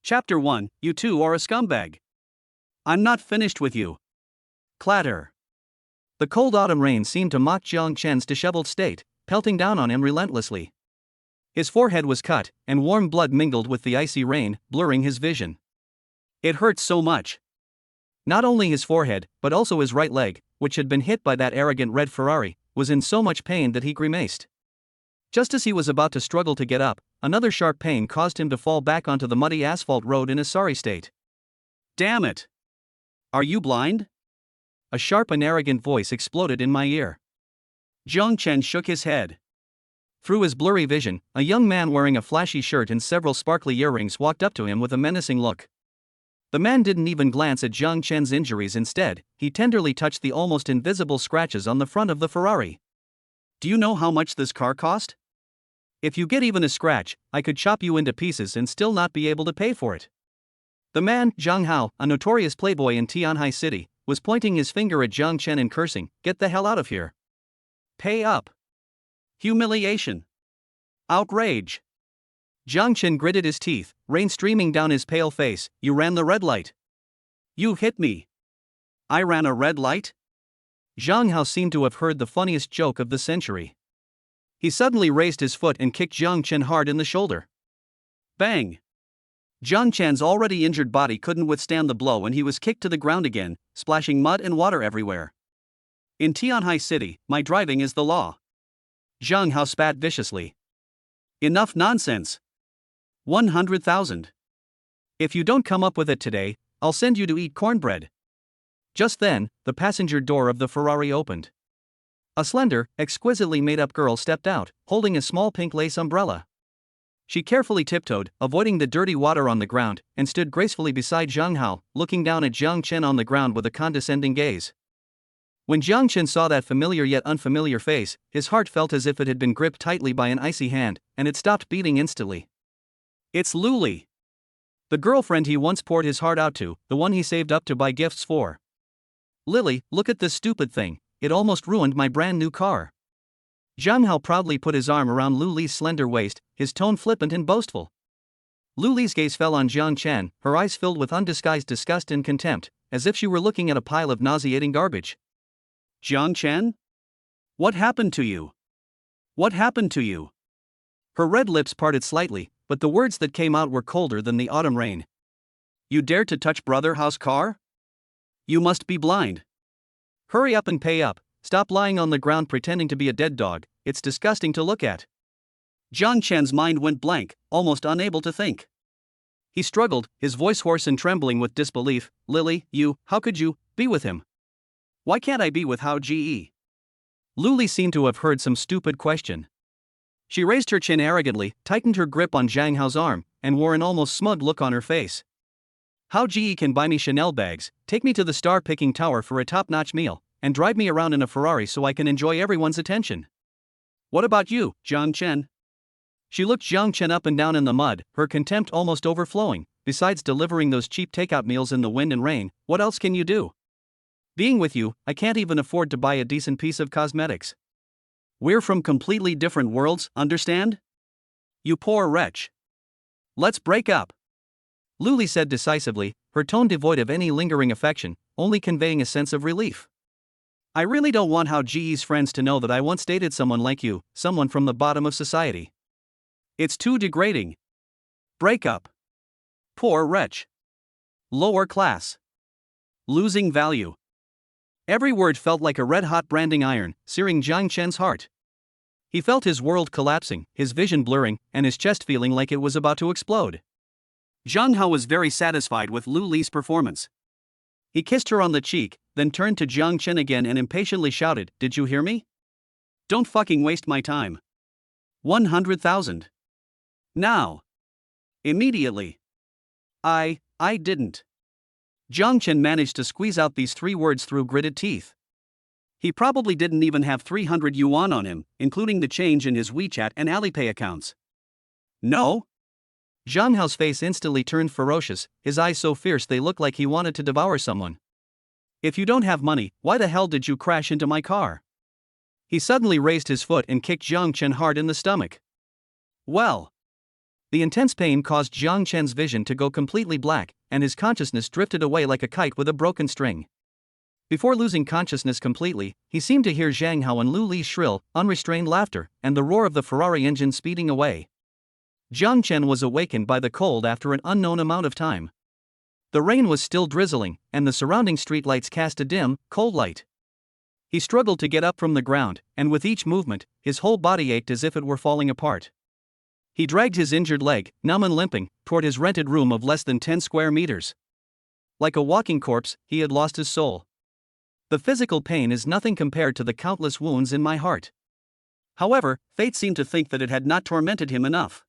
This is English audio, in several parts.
Chapter 1, You too are a scumbag. I'm not finished with you. Clatter. The cold autumn rain seemed to mock Jiang Chen's disheveled state, pelting down on him relentlessly. His forehead was cut, and warm blood mingled with the icy rain, blurring his vision. It hurt so much. Not only his forehead, but also his right leg, which had been hit by that arrogant red Ferrari, was in so much pain that he grimaced. Just as he was about to struggle to get up, another sharp pain caused him to fall back onto the muddy asphalt road in a sorry state. Damn it! Are you blind? A sharp and arrogant voice exploded in my ear. Jiang Chen shook his head. Through his blurry vision, a young man wearing a flashy shirt and several sparkly earrings walked up to him with a menacing look. The man didn't even glance at Jiang Chen's injuries. Instead, he tenderly touched the almost invisible scratches on the front of the Ferrari. Do you know how much this car cost? If you get even a scratch, I could chop you into pieces and still not be able to pay for it. The man, Zhang Hao, a notorious playboy in Tianhai City, was pointing his finger at Jiang Chen and cursing, "Get the hell out of here. Pay up." Humiliation. Outrage. Jiang Chen gritted his teeth, rain streaming down his pale face. You ran the red light. You hit me. I ran a red light? Zhang Hao seemed to have heard the funniest joke of the century. He suddenly raised his foot and kicked Jiang Chen hard in the shoulder. Bang! Jiang Chen's already injured body couldn't withstand the blow and he was kicked to the ground again, splashing mud and water everywhere. In Tianhai City, my driving is the law. Zhang Hao spat viciously. Enough nonsense. 100,000. If you don't come up with it today, I'll send you to eat cornbread. Just then, the passenger door of the Ferrari opened. A slender, exquisitely made-up girl stepped out, holding a small pink lace umbrella. She carefully tiptoed, avoiding the dirty water on the ground, and stood gracefully beside Zhang Hao, looking down at Jiang Chen on the ground with a condescending gaze. When Jiang Chen saw that familiar yet unfamiliar face, his heart felt as if it had been gripped tightly by an icy hand, and it stopped beating instantly. It's Luli. The girlfriend he once poured his heart out to, the one he saved up to buy gifts for. Lily, look at this stupid thing, it almost ruined my brand new car. Zhang Hao proudly put his arm around Luli's slender waist, his tone flippant and boastful. Luli's gaze fell on Jiang Chen, her eyes filled with undisguised disgust and contempt, as if she were looking at a pile of nauseating garbage. Jiang Chen? What happened to you? What happened to you? Her red lips parted slightly, but the words that came out were colder than the autumn rain. You dared to touch Brother Hao's car? You must be blind. Hurry up and pay up, stop lying on the ground pretending to be a dead dog, it's disgusting to look at. Jiang Chen's mind went blank, almost unable to think. He struggled, his voice hoarse and trembling with disbelief. Lily, how could you, be with him? Why can't I be with Hao Ji? Luli seemed to have heard some stupid question. She raised her chin arrogantly, tightened her grip on Zhang Hao's arm, and wore an almost smug look on her face. Hao Ji can buy me Chanel bags, take me to the star-picking tower for a top-notch meal, and drive me around in a Ferrari so I can enjoy everyone's attention. What about you, Jiang Chen? She looked Jiang Chen up and down in the mud, her contempt almost overflowing. Besides delivering those cheap takeout meals in the wind and rain, what else can you do? Being with you, I can't even afford to buy a decent piece of cosmetics. We're from completely different worlds, understand? You poor wretch. Let's break up. Luli said decisively, her tone devoid of any lingering affection, only conveying a sense of relief. I really don't want Hao Ji's friends to know that I once dated someone like you, someone from the bottom of society. It's too degrading. Break up. Poor wretch. Lower class. Losing value. Every word felt like a red-hot branding iron, searing Jiang Chen's heart. He felt his world collapsing, his vision blurring, and his chest feeling like it was about to explode. Zhang Hao was very satisfied with Luli's performance. He kissed her on the cheek, then turned to Jiang Chen again and impatiently shouted, "Did you hear me? Don't fucking waste my time. 100,000. Now. Immediately." I didn't. Jiang Chen managed to squeeze out these 3 words through gritted teeth. He probably didn't even have 300 yuan on him, including the change in his WeChat and Alipay accounts. No? Zhang Hao's face instantly turned ferocious, his eyes so fierce they looked like he wanted to devour someone. If you don't have money, why the hell did you crash into my car? He suddenly raised his foot and kicked Jiang Chen hard in the stomach. Well. The intense pain caused Jiang Chen's vision to go completely black, and his consciousness drifted away like a kite with a broken string. Before losing consciousness completely, he seemed to hear Zhang Hao and Lu Li's shrill, unrestrained laughter, and the roar of the Ferrari engine speeding away. Jiang Chen was awakened by the cold after an unknown amount of time. The rain was still drizzling, and the surrounding streetlights cast a dim, cold light. He struggled to get up from the ground, and with each movement, his whole body ached as if it were falling apart. He dragged his injured leg, numb and limping, toward his rented room of less than 10 square meters. Like a walking corpse, he had lost his soul. The physical pain is nothing compared to the countless wounds in my heart. However, fate seemed to think that it had not tormented him enough.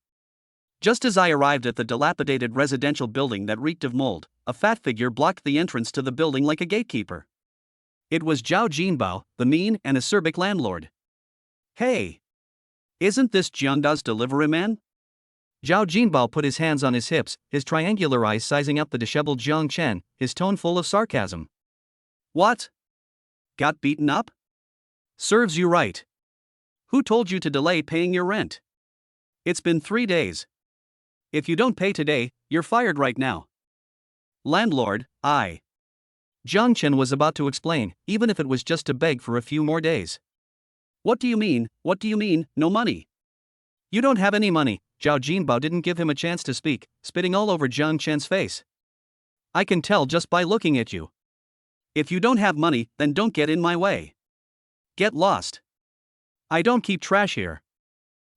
Just as I arrived at the dilapidated residential building that reeked of mold, a fat figure blocked the entrance to the building like a gatekeeper. It was Zhao Jinbao, the mean and acerbic landlord. "Hey! Isn't this Jianda's delivery man?" Zhao Jinbao put his hands on his hips, his triangular eyes sizing up the disheveled Jiang Chen, his tone full of sarcasm. "What? Got beaten up? Serves you right. Who told you to delay paying your rent? It's been 3 days. If you don't pay today, you're fired right now." "Landlord, I." Jiang Chen was about to explain, even if it was just to beg for a few more days. What do you mean, no money?" "You don't have any money." Zhao Jinbao didn't give him a chance to speak, spitting all over Jiang Chen's face. "I can tell just by looking at you. If you don't have money, then don't get in my way. Get lost. I don't keep trash here."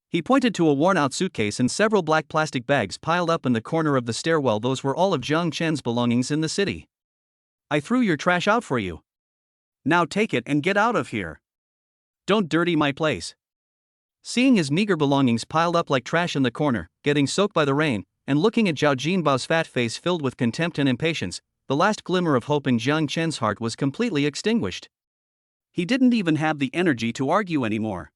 He pointed to a worn-out suitcase and several black plastic bags piled up in the corner of the stairwell. Those were all of Jiang Chen's belongings in the city. "I threw your trash out for you. Now take it and get out of here. Don't dirty my place." Seeing his meager belongings piled up like trash in the corner, getting soaked by the rain, and looking at Zhao Jinbao's fat face filled with contempt and impatience, the last glimmer of hope in Jiang Chen's heart was completely extinguished. He didn't even have the energy to argue anymore.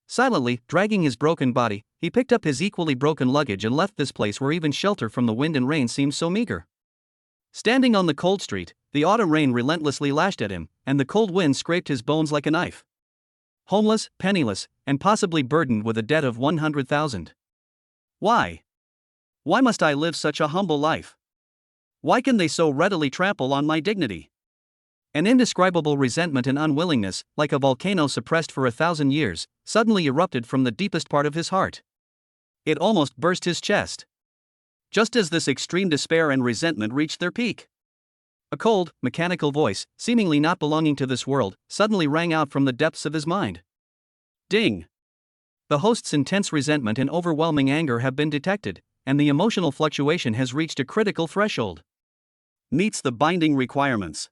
Silently, dragging his broken body, he picked up his equally broken luggage and left this place where even shelter from the wind and rain seemed so meager. Standing on the cold street, the autumn rain relentlessly lashed at him, and the cold wind scraped his bones like a knife. Homeless, penniless, and possibly burdened with a debt of 100,000. Why? Why must I live such a humble life? Why can they so readily trample on my dignity? An indescribable resentment and unwillingness, like a volcano suppressed for 1,000 years, suddenly erupted from the deepest part of his heart. It almost burst his chest. Just as this extreme despair and resentment reached their peak, a cold, mechanical voice, seemingly not belonging to this world, suddenly rang out from the depths of his mind. Ding! The host's intense resentment and overwhelming anger have been detected, and the emotional fluctuation has reached a critical threshold. Meets the binding requirements.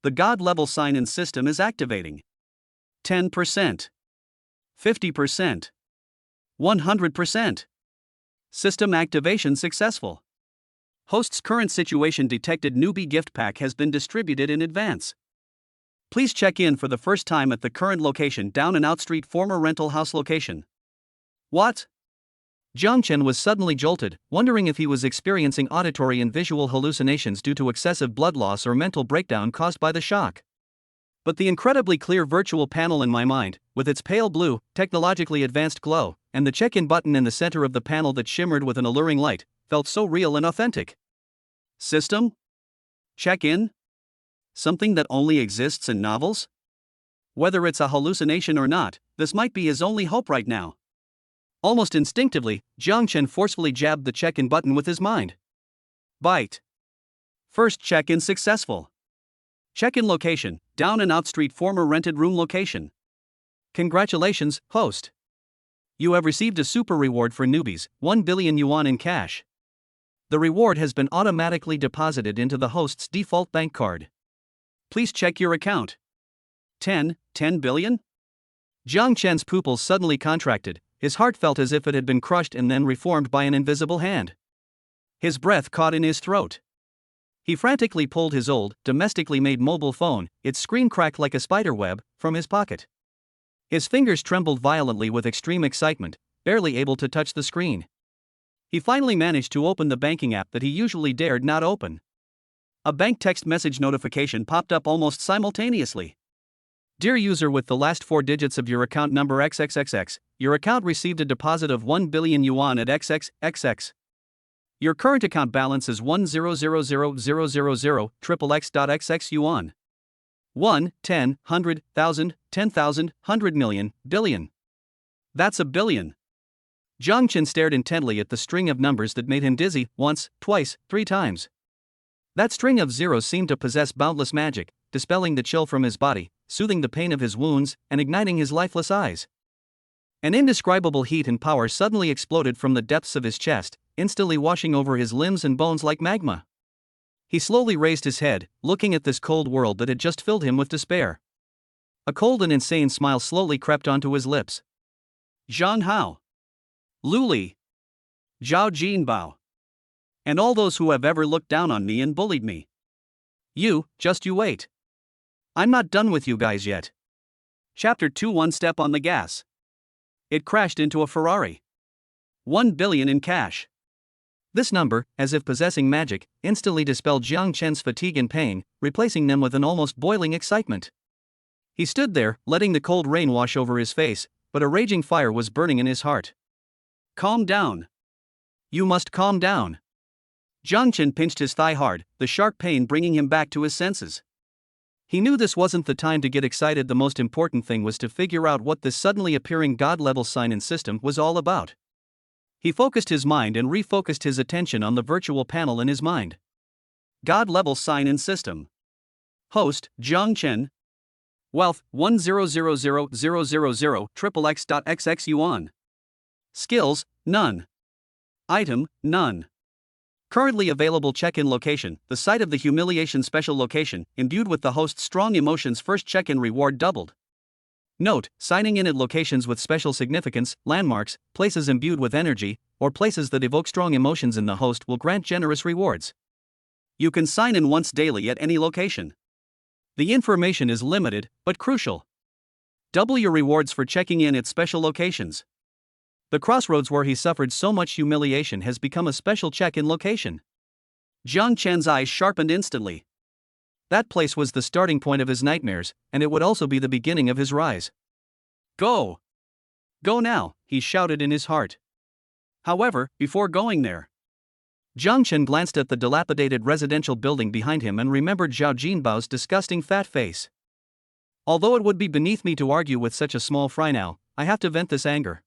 The God-level sign-in system is activating. 10%. 50%. 100%. System activation successful. Host's current situation detected newbie gift pack has been distributed in advance. Please check in for the first time at the current location down and out street former rental house location. What? Jiang Chen was suddenly jolted, wondering if he was experiencing auditory and visual hallucinations due to excessive blood loss or mental breakdown caused by the shock. But the incredibly clear virtual panel in my mind, with its pale blue, technologically advanced glow, and the check-in button in the center of the panel that shimmered with an alluring light, felt so real and authentic. System? Check-in? Something that only exists in novels? Whether it's a hallucination or not, this might be his only hope right now. Almost instinctively, Jiang Chen forcefully jabbed the check-in button with his mind. Byte. First check-in successful. Check-in location, down and out street former rented room location. Congratulations, host. You have received a super reward for newbies, 1 billion yuan in cash. The reward has been automatically deposited into the host's default bank card. Please check your account. 10 billion? Jiang Chen's pupils suddenly contracted, his heart felt as if it had been crushed and then reformed by an invisible hand. His breath caught in his throat. He frantically pulled his old, domestically made mobile phone, its screen cracked like a spider web, from his pocket. His fingers trembled violently with extreme excitement, barely able to touch the screen. He finally managed to open the banking app that he usually dared not open. A bank text message notification popped up almost simultaneously. Dear user, with the last 4 digits of your account number XXXX, your account received a deposit of 1 billion yuan at XXXX. Your current account balance is 1000000xxx yuan. 1, 10, 100, 1,000, 10,000, 100 million, billion. That's a billion. Jiang Chen stared intently at the string of numbers that made him dizzy, once, twice, 3 times. That string of zeros seemed to possess boundless magic, dispelling the chill from his body, soothing the pain of his wounds, and igniting his lifeless eyes. An indescribable heat and power suddenly exploded from the depths of his chest, instantly washing over his limbs and bones like magma. He slowly raised his head, looking at this cold world that had just filled him with despair. A cold and insane smile slowly crept onto his lips. Zhang Hao, Lu Li, Zhao Jinbao, and all those who have ever looked down on me and bullied me. You wait. I'm not done with you guys yet. Chapter 2. One step on the gas. It crashed into a Ferrari. 1 billion in cash. This number, as if possessing magic, instantly dispelled Jiang Chen's fatigue and pain, replacing them with an almost boiling excitement. He stood there, letting the cold rain wash over his face, but a raging fire was burning in his heart. Calm down. You must calm down. Jiang Chen pinched his thigh hard, the sharp pain bringing him back to his senses. He knew this wasn't the time to get excited. The most important thing was to figure out what this suddenly appearing God-level sign and system was all about. He focused his mind and refocused his attention on the virtual panel in his mind. God-level sign and system. Host, Jiang Chen. Wealth, 1000000xxx yuan. Skills, none. Item, none. Currently available check-in location, the site of the humiliation special location, imbued with the host's strong emotions. First check-in reward doubled. Note, signing in at locations with special significance, landmarks, places imbued with energy, or places that evoke strong emotions in the host will grant generous rewards. You can sign in once daily at any location. The information is limited, but crucial. Double your rewards for checking in at special locations. The crossroads where he suffered so much humiliation has become a special check-in location. Jiang Chen's eyes sharpened instantly. That place was the starting point of his nightmares, and it would also be the beginning of his rise. Go! Go now, he shouted in his heart. However, before going there, Jiang Chen glanced at the dilapidated residential building behind him and remembered Zhao Jinbao's disgusting fat face. Although it would be beneath me to argue with such a small fry now, I have to vent this anger.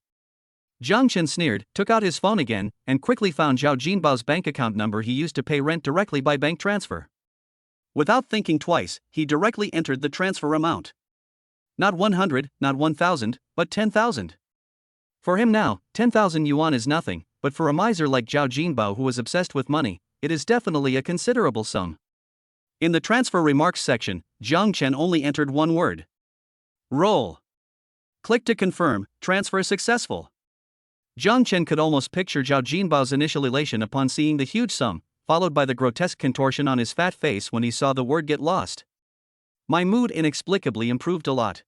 Jiang Chen sneered, took out his phone again, and quickly found Zhao Jinbao's bank account number he used to pay rent directly by bank transfer. Without thinking twice, he directly entered the transfer amount. Not 100, not 1,000, but 10,000. For him now, 10,000 yuan is nothing, but for a miser like Zhao Jinbao who was obsessed with money, it is definitely a considerable sum. In the transfer remarks section, Jiang Chen only entered one word. Roll. Click to confirm, transfer successful. Jiang Chen could almost picture Zhao Jinbao's initial elation upon seeing the huge sum, followed by the grotesque contortion on his fat face when he saw the word get lost. My mood inexplicably improved a lot.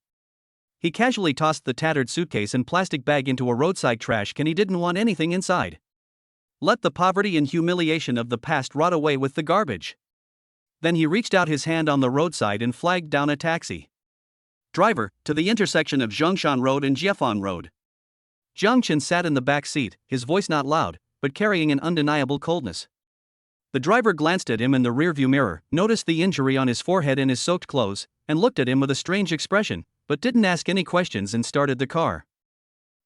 He casually tossed the tattered suitcase and plastic bag into a roadside trash can. He didn't want anything inside. Let the poverty and humiliation of the past rot away with the garbage. Then he reached out his hand on the roadside and flagged down a taxi. Driver, to the intersection of Zhongshan Road and Jiefan Road. Jiang Chen sat in the back seat, his voice not loud, but carrying an undeniable coldness. The driver glanced at him in the rearview mirror, noticed the injury on his forehead and his soaked clothes, and looked at him with a strange expression, but didn't ask any questions and started the car.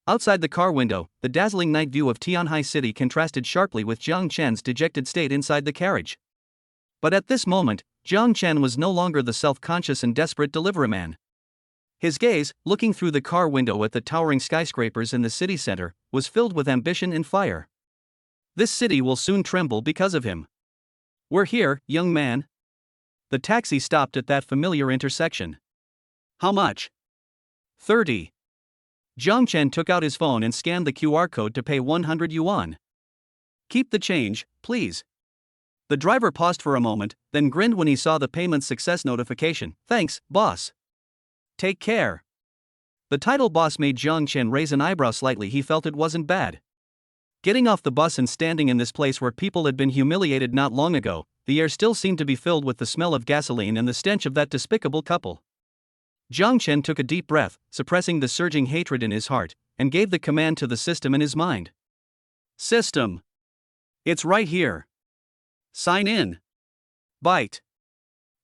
Outside the car window, the dazzling night view of Tianhai City contrasted sharply with Jiang Chen's dejected state inside the carriage. But at this moment, Jiang Chen was no longer the self-conscious and desperate deliveryman. His gaze, looking through the car window at the towering skyscrapers in the city center, was filled with ambition and fire. This city will soon tremble because of him. We're here, young man. The taxi stopped at that familiar intersection. How much? 30. Jiang Chen took out his phone and scanned the QR code to pay 100 yuan. Keep the change, please. The driver paused for a moment, then grinned when he saw the payment success notification. Thanks, boss. Take care. The title boss made Jiang Chen raise an eyebrow slightly. He felt it wasn't bad. Getting off the bus and standing in this place where people had been humiliated not long ago, the air still seemed to be filled with the smell of gasoline and the stench of that despicable couple. Jiang Chen took a deep breath, suppressing the surging hatred in his heart, and gave the command to the system in his mind. System. It's right here. Sign in. Byte.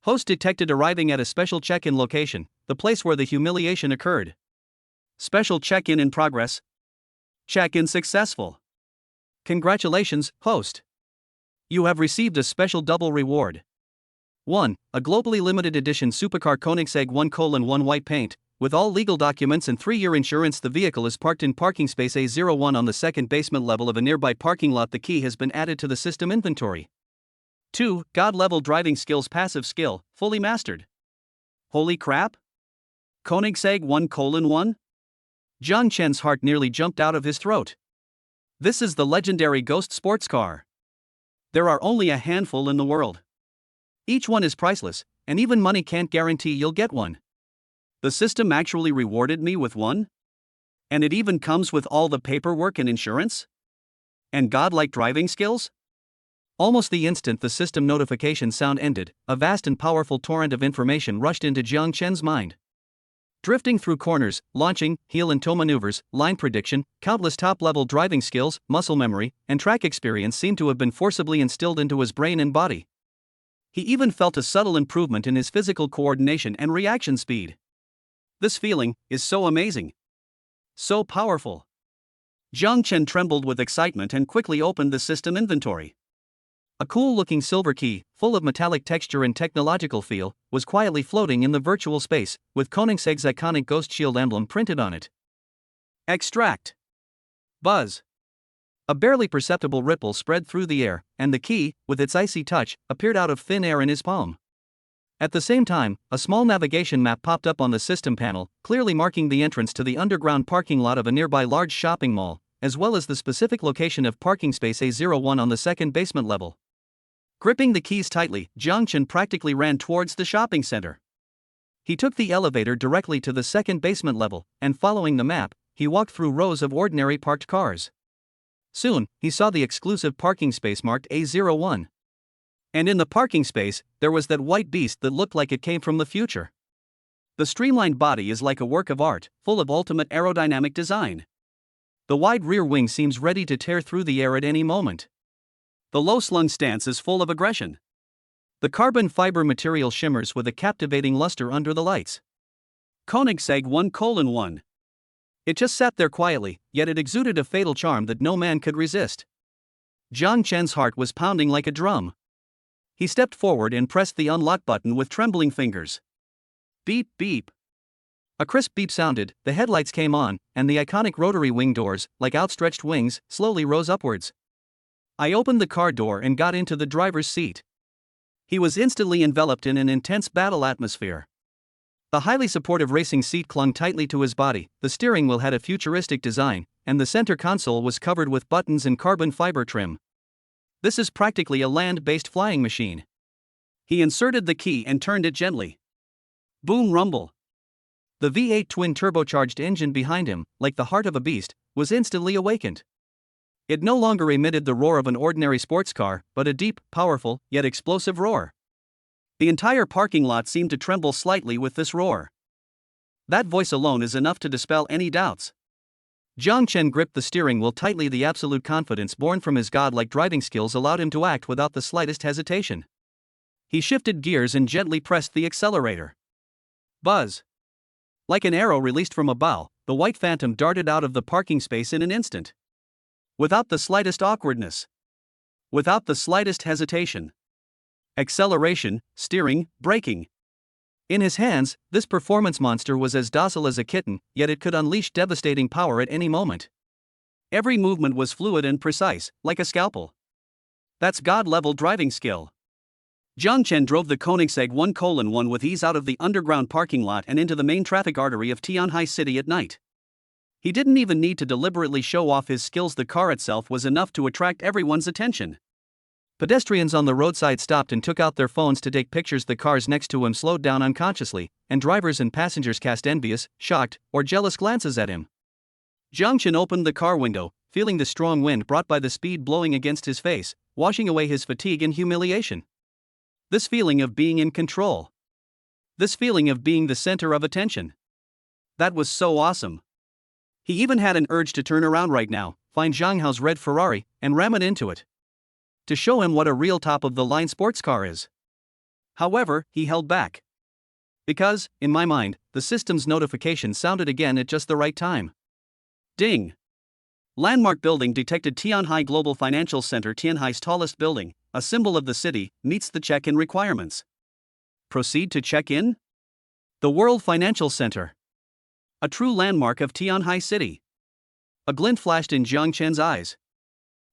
Host detected arriving at a special check-in location, the place where the humiliation occurred. Special check-in in progress. Check-in successful. Congratulations, host. You have received a special double reward. 1. A globally limited edition supercar Koenigsegg 1:1 white paint. With all legal documents and 3-year insurance, the vehicle is parked in parking space A01 on the second basement level of a nearby parking lot. The key has been added to the system inventory. 2. God-level driving skills passive skill, fully mastered. Holy crap? Koenigsegg 1:1? Jiang Chen's heart nearly jumped out of his throat. This is the legendary Ghost sports car. There are only a handful in the world. Each one is priceless, and even money can't guarantee you'll get one. The system actually rewarded me with one? And it even comes with all the paperwork and insurance? And godlike driving skills? Almost the instant the system notification sound ended, a vast and powerful torrent of information rushed into Jiang Chen's mind. Drifting through corners, launching, heel and toe maneuvers, line prediction, countless top-level driving skills, muscle memory, and track experience seemed to have been forcibly instilled into his brain and body. He even felt a subtle improvement in his physical coordination and reaction speed. This feeling is so amazing. So powerful. Jiang Chen trembled with excitement and quickly opened the system inventory. A cool-looking silver key, full of metallic texture and technological feel, was quietly floating in the virtual space, with Koenigsegg's iconic ghost shield emblem printed on it. Extract. Buzz. A barely perceptible ripple spread through the air, and the key, with its icy touch, appeared out of thin air in his palm. At the same time, a small navigation map popped up on the system panel, clearly marking the entrance to the underground parking lot of a nearby large shopping mall, as well as the specific location of parking space A01 on the second basement level. Gripping the keys tightly, Jiang Chen practically ran towards the shopping center. He took the elevator directly to the second basement level, and following the map, he walked through rows of ordinary parked cars. Soon, he saw the exclusive parking space marked A01. And in the parking space, there was that white beast that looked like it came from the future. The streamlined body is like a work of art, full of ultimate aerodynamic design. The wide rear wing seems ready to tear through the air at any moment. The low-slung stance is full of aggression. The carbon fiber material shimmers with a captivating luster under the lights. Koenigsegg 1:1. It just sat there quietly, yet it exuded a fatal charm that no man could resist. Jiang Chen's heart was pounding like a drum. He stepped forward and pressed the unlock button with trembling fingers. Beep beep. A crisp beep sounded, the headlights came on, and the iconic rotary wing doors, like outstretched wings, slowly rose upwards. I opened the car door and got into the driver's seat. He was instantly enveloped in an intense battle atmosphere. The highly supportive racing seat clung tightly to his body, the steering wheel had a futuristic design, and the center console was covered with buttons and carbon fiber trim. This is practically a land-based flying machine. He inserted the key and turned it gently. Boom rumble. The V8 twin-turbocharged engine behind him, like the heart of a beast, was instantly awakened. It no longer emitted the roar of an ordinary sports car, but a deep, powerful, yet explosive roar. The entire parking lot seemed to tremble slightly with this roar. That voice alone is enough to dispel any doubts. Jiang Chen gripped the steering wheel tightly. The absolute confidence born from his godlike driving skills allowed him to act without the slightest hesitation. He shifted gears and gently pressed the accelerator. Buzz. Like an arrow released from a bow, the white phantom darted out of the parking space in an instant. Without the slightest awkwardness. Without the slightest hesitation. Acceleration, steering, braking. In his hands, this performance monster was as docile as a kitten, yet it could unleash devastating power at any moment. Every movement was fluid and precise, like a scalpel. That's God-level driving skill. Jiang Chen drove the Koenigsegg 1:1 with ease out of the underground parking lot and into the main traffic artery of Tianhai City at night. He didn't even need to deliberately show off his skills. The car itself was enough to attract everyone's attention. Pedestrians on the roadside stopped and took out their phones to take pictures. The cars next to him slowed down unconsciously, and drivers and passengers cast envious, shocked, or jealous glances at him. Jiang Chen opened the car window, feeling the strong wind brought by the speed blowing against his face, washing away his fatigue and humiliation. This feeling of being in control. This feeling of being the center of attention. That was so awesome. He even had an urge to turn around right now, find Zhang Hao's red Ferrari, and ram it into it. To show him what a real top-of-the-line sports car is. However, he held back. Because, in my mind, the system's notification sounded again at just the right time. Ding! Landmark building detected. Tianhai Global Financial Center, Tianhai's tallest building, a symbol of the city, meets the check-in requirements. Proceed to check in? The World Financial Center. A true landmark of Tianhai City. A glint flashed in Jiang Chen's eyes.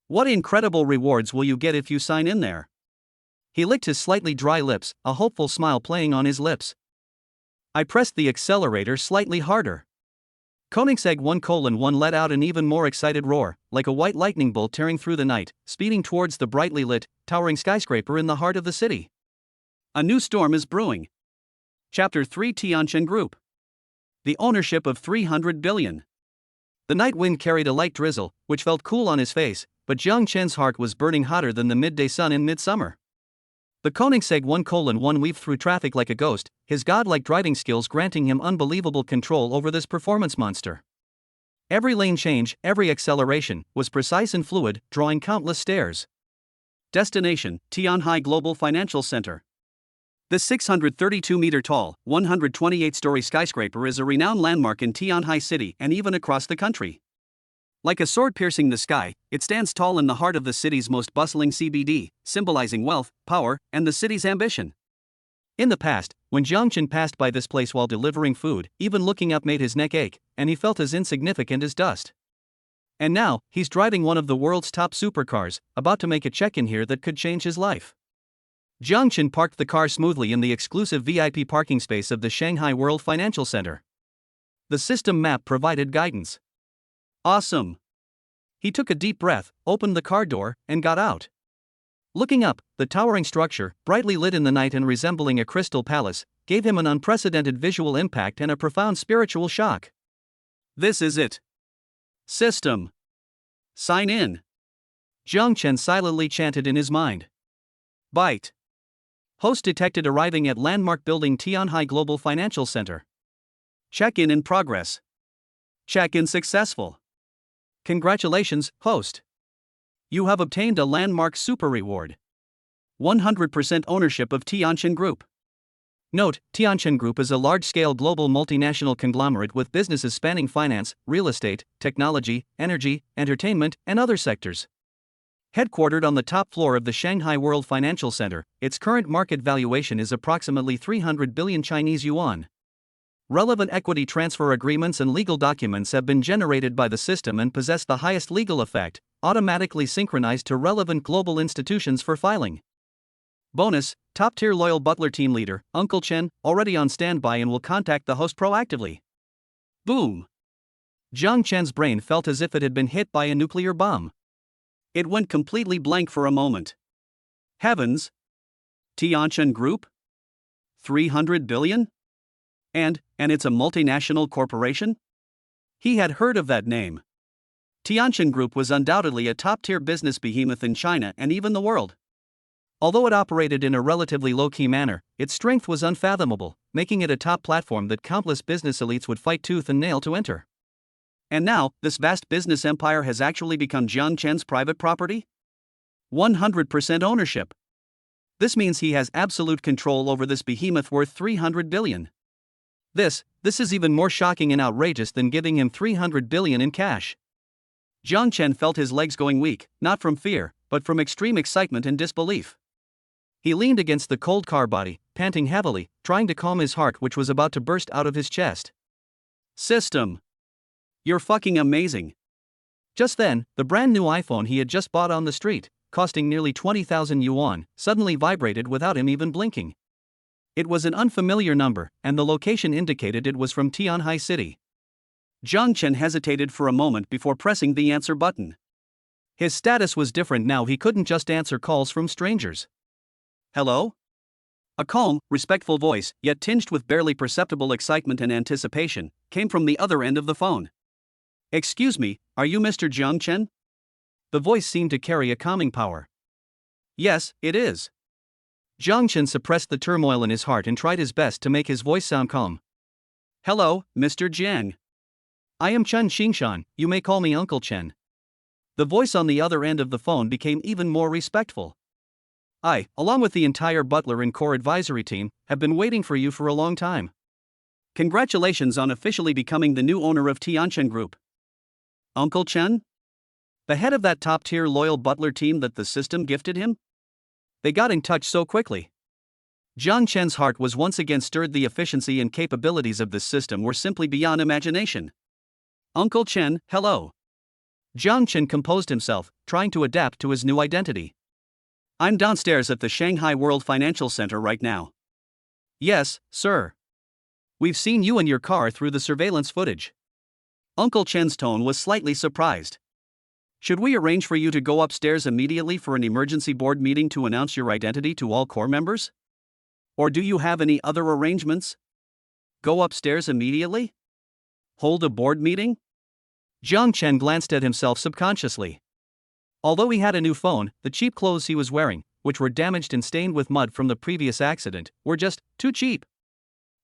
What incredible rewards will you get if you sign in there? He licked his slightly dry lips, a hopeful smile playing on his lips. I pressed the accelerator slightly harder. Koenigsegg 1:1 let out an even more excited roar, like a white lightning bolt tearing through the night, speeding towards the brightly lit, towering skyscraper in the heart of the city. A new storm is brewing. Chapter 3: Tianchen Group. The ownership of 300 billion. The night wind carried a light drizzle, which felt cool on his face, but Jiang Chen's heart was burning hotter than the midday sun in midsummer. The Koenigsegg 1:1 weaved through traffic like a ghost, his godlike driving skills granting him unbelievable control over this performance monster. Every lane change, every acceleration, was precise and fluid, drawing countless stares. Destination: Tianhai Global Financial Center. This 632-meter-tall, 128-story skyscraper is a renowned landmark in Tianhai City and even across the country. Like a sword piercing the sky, it stands tall in the heart of the city's most bustling CBD, symbolizing wealth, power, and the city's ambition. In the past, when Jiang Chen passed by this place while delivering food, even looking up made his neck ache, and he felt as insignificant as dust. And now, he's driving one of the world's top supercars, about to make a check-in here that could change his life. Jiang Chen parked the car smoothly in the exclusive VIP parking space of the Shanghai World Financial Center. The system map provided guidance. Awesome! He took a deep breath, opened the car door, and got out. Looking up, the towering structure, brightly lit in the night and resembling a crystal palace, gave him an unprecedented visual impact and a profound spiritual shock. This is it. System. Sign in. Jiang Chen silently chanted in his mind. Byte. Host detected arriving at landmark building Tianhai Global Financial Center. Check-in in progress. Check-in successful. Congratulations, host. You have obtained a landmark super reward. 100% ownership of Tianchen Group. Note, Tianchen Group is a large-scale global multinational conglomerate with businesses spanning finance, real estate, technology, energy, entertainment, and other sectors. Headquartered on the top floor of the Shanghai World Financial Center, its current market valuation is approximately 300 billion Chinese yuan. Relevant equity transfer agreements and legal documents have been generated by the system and possess the highest legal effect, automatically synchronized to relevant global institutions for filing. Bonus: top-tier loyal butler team leader, Uncle Chen, already on standby and will contact the host proactively. Boom! Jiang Chen's brain felt as if it had been hit by a nuclear bomb. It went completely blank for a moment. Heavens! Tianchen Group? 300 billion? And it's a multinational corporation? He had heard of that name. Tianchen Group was undoubtedly a top-tier business behemoth in China and even the world. Although it operated in a relatively low-key manner, its strength was unfathomable, making it a top platform that countless business elites would fight tooth and nail to enter. And now, this vast business empire has actually become Jiang Chen's private property? 100% ownership. This means he has absolute control over this behemoth worth 300 billion. This is even more shocking and outrageous than giving him 300 billion in cash. Jiang Chen felt his legs going weak, not from fear, but from extreme excitement and disbelief. He leaned against the cold car body, panting heavily, trying to calm his heart which was about to burst out of his chest. System. You're fucking amazing. Just then, the brand new iPhone he had just bought on the street, costing nearly 20,000 yuan, suddenly vibrated without him even blinking. It was an unfamiliar number, and the location indicated it was from Tianhai City. Jiang Chen hesitated for a moment before pressing the answer button. His status was different now, he couldn't just answer calls from strangers. Hello? A calm, respectful voice, yet tinged with barely perceptible excitement and anticipation, came from the other end of the phone. Excuse me, are you Mr. Jiang Chen? The voice seemed to carry a calming power. Yes, it is. Jiang Chen suppressed the turmoil in his heart and tried his best to make his voice sound calm. Hello, Mr. Jiang. I am Chen Xingshan, you may call me Uncle Chen. The voice on the other end of the phone became even more respectful. I, along with the entire Butler and Core advisory team, have been waiting for you for a long time. Congratulations on officially becoming the new owner of Tianchen Group. Uncle Chen? The head of that top-tier loyal Butler team that the system gifted him? They got in touch so quickly. Jiang Chen's heart was once again stirred. The efficiency and capabilities of this system were simply beyond imagination. Uncle Chen, hello. Jiang Chen composed himself, trying to adapt to his new identity. I'm downstairs at the Shanghai World Financial Center right now. Yes, sir. We've seen you and your car through the surveillance footage. Uncle Chen's tone was slightly surprised. Should we arrange for you to go upstairs immediately for an emergency board meeting to announce your identity to all core members? Or do you have any other arrangements? Go upstairs immediately? Hold a board meeting? Jiang Chen glanced at himself subconsciously. Although he had a new phone, the cheap clothes he was wearing, which were damaged and stained with mud from the previous accident, were just too cheap.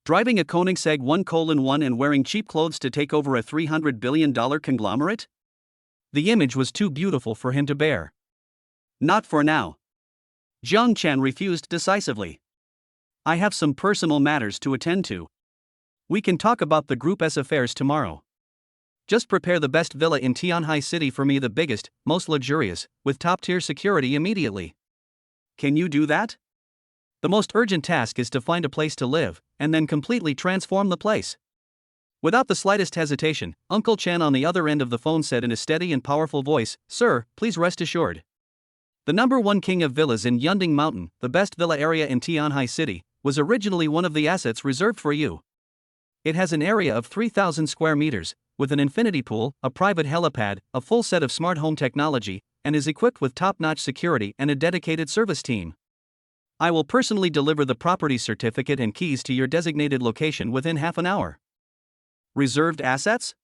Driving a Koenigsegg 1:1 and wearing cheap clothes to take over a $300 billion conglomerate? The image was too beautiful for him to bear. Not for now. Jiang Chen refused decisively. I have some personal matters to attend to. We can talk about the group's affairs tomorrow. Just prepare the best villa in Tianhai City for me, the biggest, most luxurious, with top-tier security immediately. Can you do that? The most urgent task is to find a place to live, and then completely transform the place. Without the slightest hesitation, Uncle Chen on the other end of the phone said in a steady and powerful voice, Sir, please rest assured. The #1 king of villas in Yunding Mountain, the best villa area in Tianhai City, was originally one of the assets reserved for you. It has an area of 3,000 square meters, with an infinity pool, a private helipad, a full set of smart home technology, and is equipped with top-notch security and a dedicated service team. I will personally deliver the property certificate and keys to your designated location within half an hour. Reserved assets?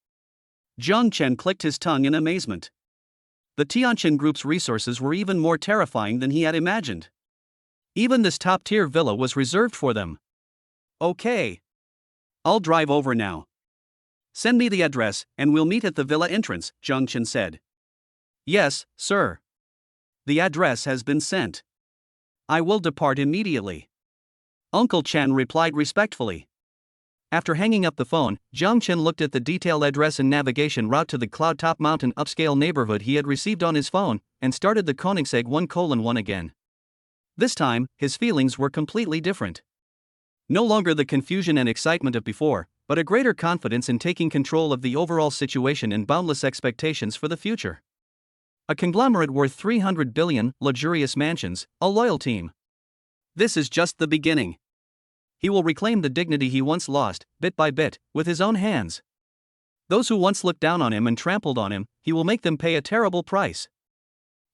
Jiang Chen clicked his tongue in amazement. The Tianchen Group's resources were even more terrifying than he had imagined. Even this top-tier villa was reserved for them. Okay. I'll drive over now. Send me the address, and we'll meet at the villa entrance, Jiang Chen said. Yes, sir. The address has been sent. I will depart immediately. Uncle Chen replied respectfully. After hanging up the phone, Jiang Chen looked at the detailed address and navigation route to the Cloudtop Mountain upscale neighborhood he had received on his phone, and started the Koenigsegg 1:1 again. This time, his feelings were completely different. No longer the confusion and excitement of before, but a greater confidence in taking control of the overall situation and boundless expectations for the future. A conglomerate worth 300 billion, luxurious mansions, a loyal team. This is just the beginning. He will reclaim the dignity he once lost, bit by bit, with his own hands. Those who once looked down on him and trampled on him, he will make them pay a terrible price.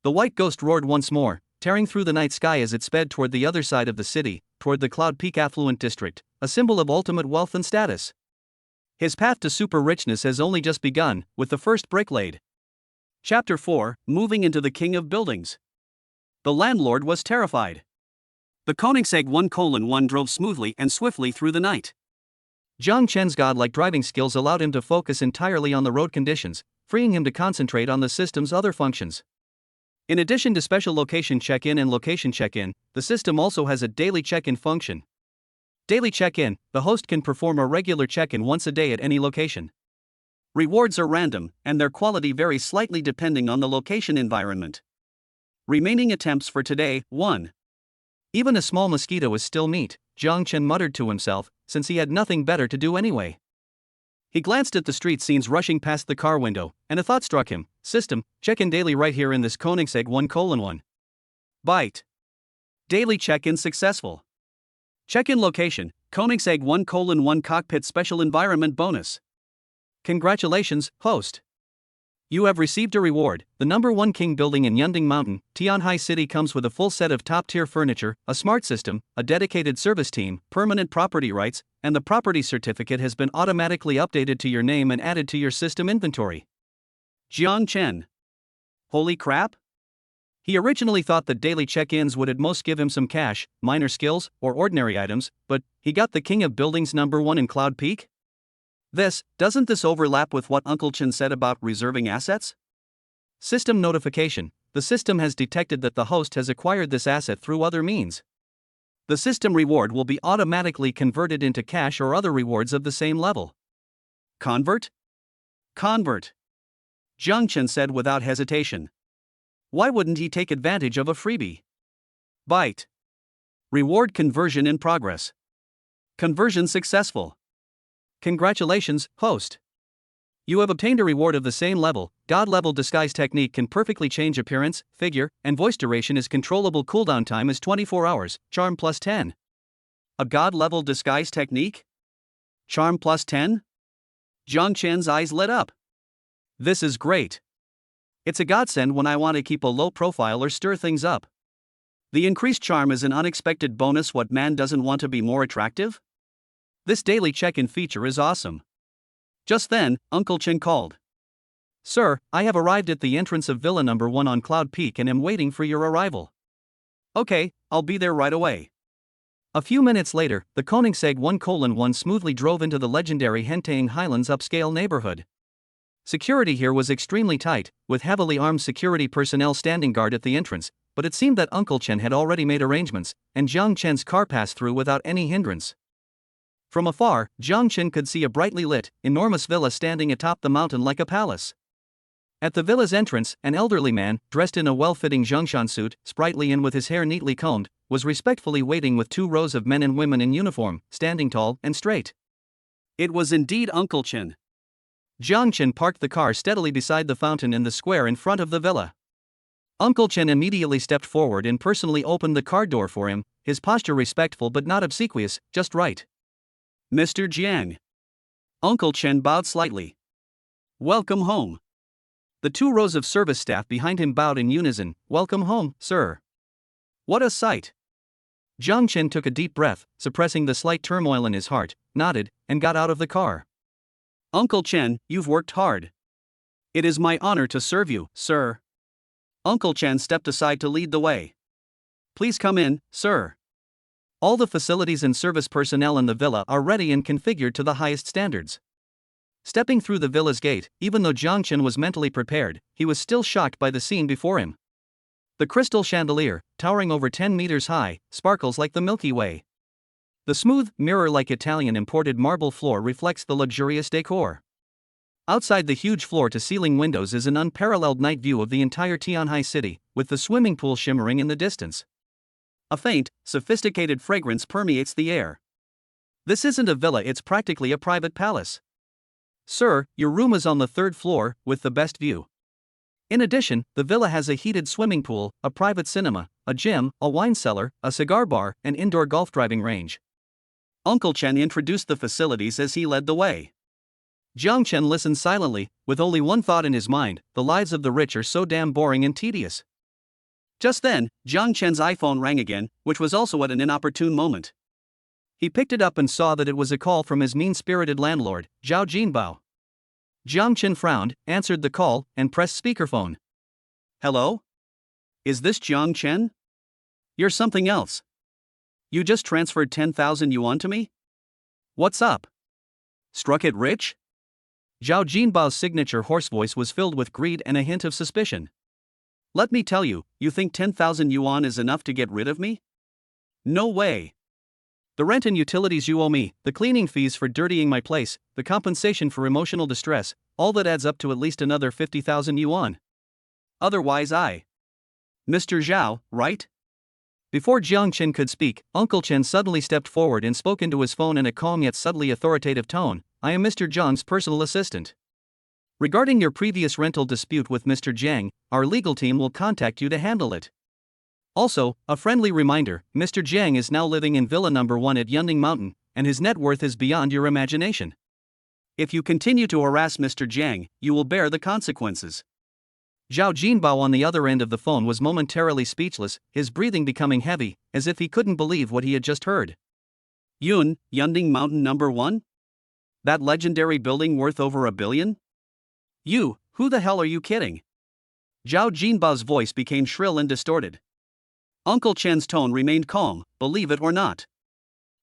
The white ghost roared once more, tearing through the night sky as it sped toward the other side of the city, toward the Cloud Peak affluent district, a symbol of ultimate wealth and status. His path to super richness has only just begun, with the first brick laid. Chapter 4, Moving into the King of Buildings. The landlord was terrified. The Koenigsegg 1:1 drove smoothly and swiftly through the night. Jiang Chen's godlike driving skills allowed him to focus entirely on the road conditions, freeing him to concentrate on the system's other functions. In addition to special location check-in and location check-in, the system also has a daily check-in function. Daily check-in, the host can perform a regular check-in once a day at any location. Rewards are random, and their quality varies slightly depending on the location environment. Remaining attempts for today, 1. Even a small mosquito is still meat, Jiang Chen muttered to himself, since he had nothing better to do anyway. He glanced at the street scenes rushing past the car window, and a thought struck him. System, check-in daily right here in this Koenigsegg 1:1. Byte. Daily check-in successful. Check-in location, Koenigsegg 1:1 cockpit special environment bonus. Congratulations, host. You have received a reward. The #1 King building in Yunding Mountain, Tianhai City comes with a full set of top-tier furniture, a smart system, a dedicated service team, permanent property rights, and the property certificate has been automatically updated to your name and added to your system inventory. Jiang Chen. Holy crap? He originally thought that daily check-ins would at most give him some cash, minor skills, or ordinary items, but he got the king of buildings #1 in Cloud Peak? Doesn't this overlap with what Uncle Chen said about reserving assets? System notification. The system has detected that the host has acquired this asset through other means. The system reward will be automatically converted into cash or other rewards of the same level. Convert? Convert. Jiang Chen said without hesitation. Why wouldn't he take advantage of a freebie? Byte. Reward conversion in progress. Conversion successful. Congratulations, host. You have obtained a reward of the same level. God-level disguise technique can perfectly change appearance, figure, and voice. Duration is controllable. Cooldown time is 24 hours. Charm plus 10. A God-level disguise technique? Charm plus 10? Jiang Chen's eyes lit up. This is great. It's a godsend when I want to keep a low profile or stir things up. The increased charm is an unexpected bonus. What man doesn't want to be more attractive? This daily check-in feature is awesome. Just then, Uncle Chen called. Sir, I have arrived at the entrance of Villa #1 on Cloud Peak and am waiting for your arrival. Okay, I'll be there right away. A few minutes later, the Koenigsegg 1:1 smoothly drove into the legendary Hentang Highlands upscale neighborhood. Security here was extremely tight, with heavily armed security personnel standing guard at the entrance, but it seemed that Uncle Chen had already made arrangements, and Jiang Chen's car passed through without any hindrance. From afar, Jiang Chen could see a brightly lit, enormous villa standing atop the mountain like a palace. At the villa's entrance, an elderly man, dressed in a well-fitting Zhongshan suit, sprightly and with his hair neatly combed, was respectfully waiting with 2 rows of men and women in uniform, standing tall and straight. It was indeed Uncle Chen. Jiang Chen parked the car steadily beside the fountain in the square in front of the villa. Uncle Chen immediately stepped forward and personally opened the car door for him, his posture respectful but not obsequious, just right. Mr. Jiang. Uncle Chen bowed slightly. Welcome home. The 2 rows of service staff behind him bowed in unison. Welcome home, sir. What a sight. Jiang Chen took a deep breath, suppressing the slight turmoil in his heart, nodded, and got out of the car. Uncle Chen, you've worked hard. It is my honor to serve you, sir. Uncle Chen stepped aside to lead the way. Please come in, sir. All the facilities and service personnel in the villa are ready and configured to the highest standards. Stepping through the villa's gate, even though Jiang Chen was mentally prepared, he was still shocked by the scene before him. The crystal chandelier, towering over 10 meters high, sparkles like the Milky Way. The smooth, mirror-like Italian imported marble floor reflects the luxurious decor. Outside the huge floor-to-ceiling windows is an unparalleled night view of the entire Tianhai city, with the swimming pool shimmering in the distance. A faint, sophisticated fragrance permeates the air. This isn't a villa, it's practically a private palace. Sir, your room is on the 3rd floor, with the best view. In addition, the villa has a heated swimming pool, a private cinema, a gym, a wine cellar, a cigar bar, and indoor golf driving range. Uncle Chen introduced the facilities as he led the way. Jiang Chen listened silently, with only one thought in his mind: the lives of the rich are so damn boring and tedious. Just then, Jiang Chen's iPhone rang again, which was also at an inopportune moment. He picked it up and saw that it was a call from his mean-spirited landlord, Zhao Jinbao. Jiang Chen frowned, answered the call, and pressed speakerphone. Hello? Is this Jiang Chen? You're something else. You just transferred 10,000 yuan to me? What's up? Struck it rich? Zhao Jinbao's signature hoarse voice was filled with greed and a hint of suspicion. Let me tell you, you think 10,000 yuan is enough to get rid of me? No way. The rent and utilities you owe me, the cleaning fees for dirtying my place, the compensation for emotional distress, all that adds up to at least another 50,000 yuan. Otherwise Mr. Zhao, right? Before Jiang Chen could speak, Uncle Chen suddenly stepped forward and spoke into his phone in a calm yet subtly authoritative tone. I am Mr. Zhang's personal assistant. Regarding your previous rental dispute with Mr. Jiang, our legal team will contact you to handle it. Also, a friendly reminder, Mr. Jiang is now living in Villa #1 at Yunding Mountain, and his net worth is beyond your imagination. If you continue to harass Mr. Jiang, you will bear the consequences. Zhao Jinbao on the other end of the phone was momentarily speechless, his breathing becoming heavy, as if he couldn't believe what he had just heard. Yunding Mountain #1? That legendary building worth over $1 billion? Who the hell are you kidding? Zhao Jinbao's voice became shrill and distorted. Uncle Chen's tone remained calm, believe it or not.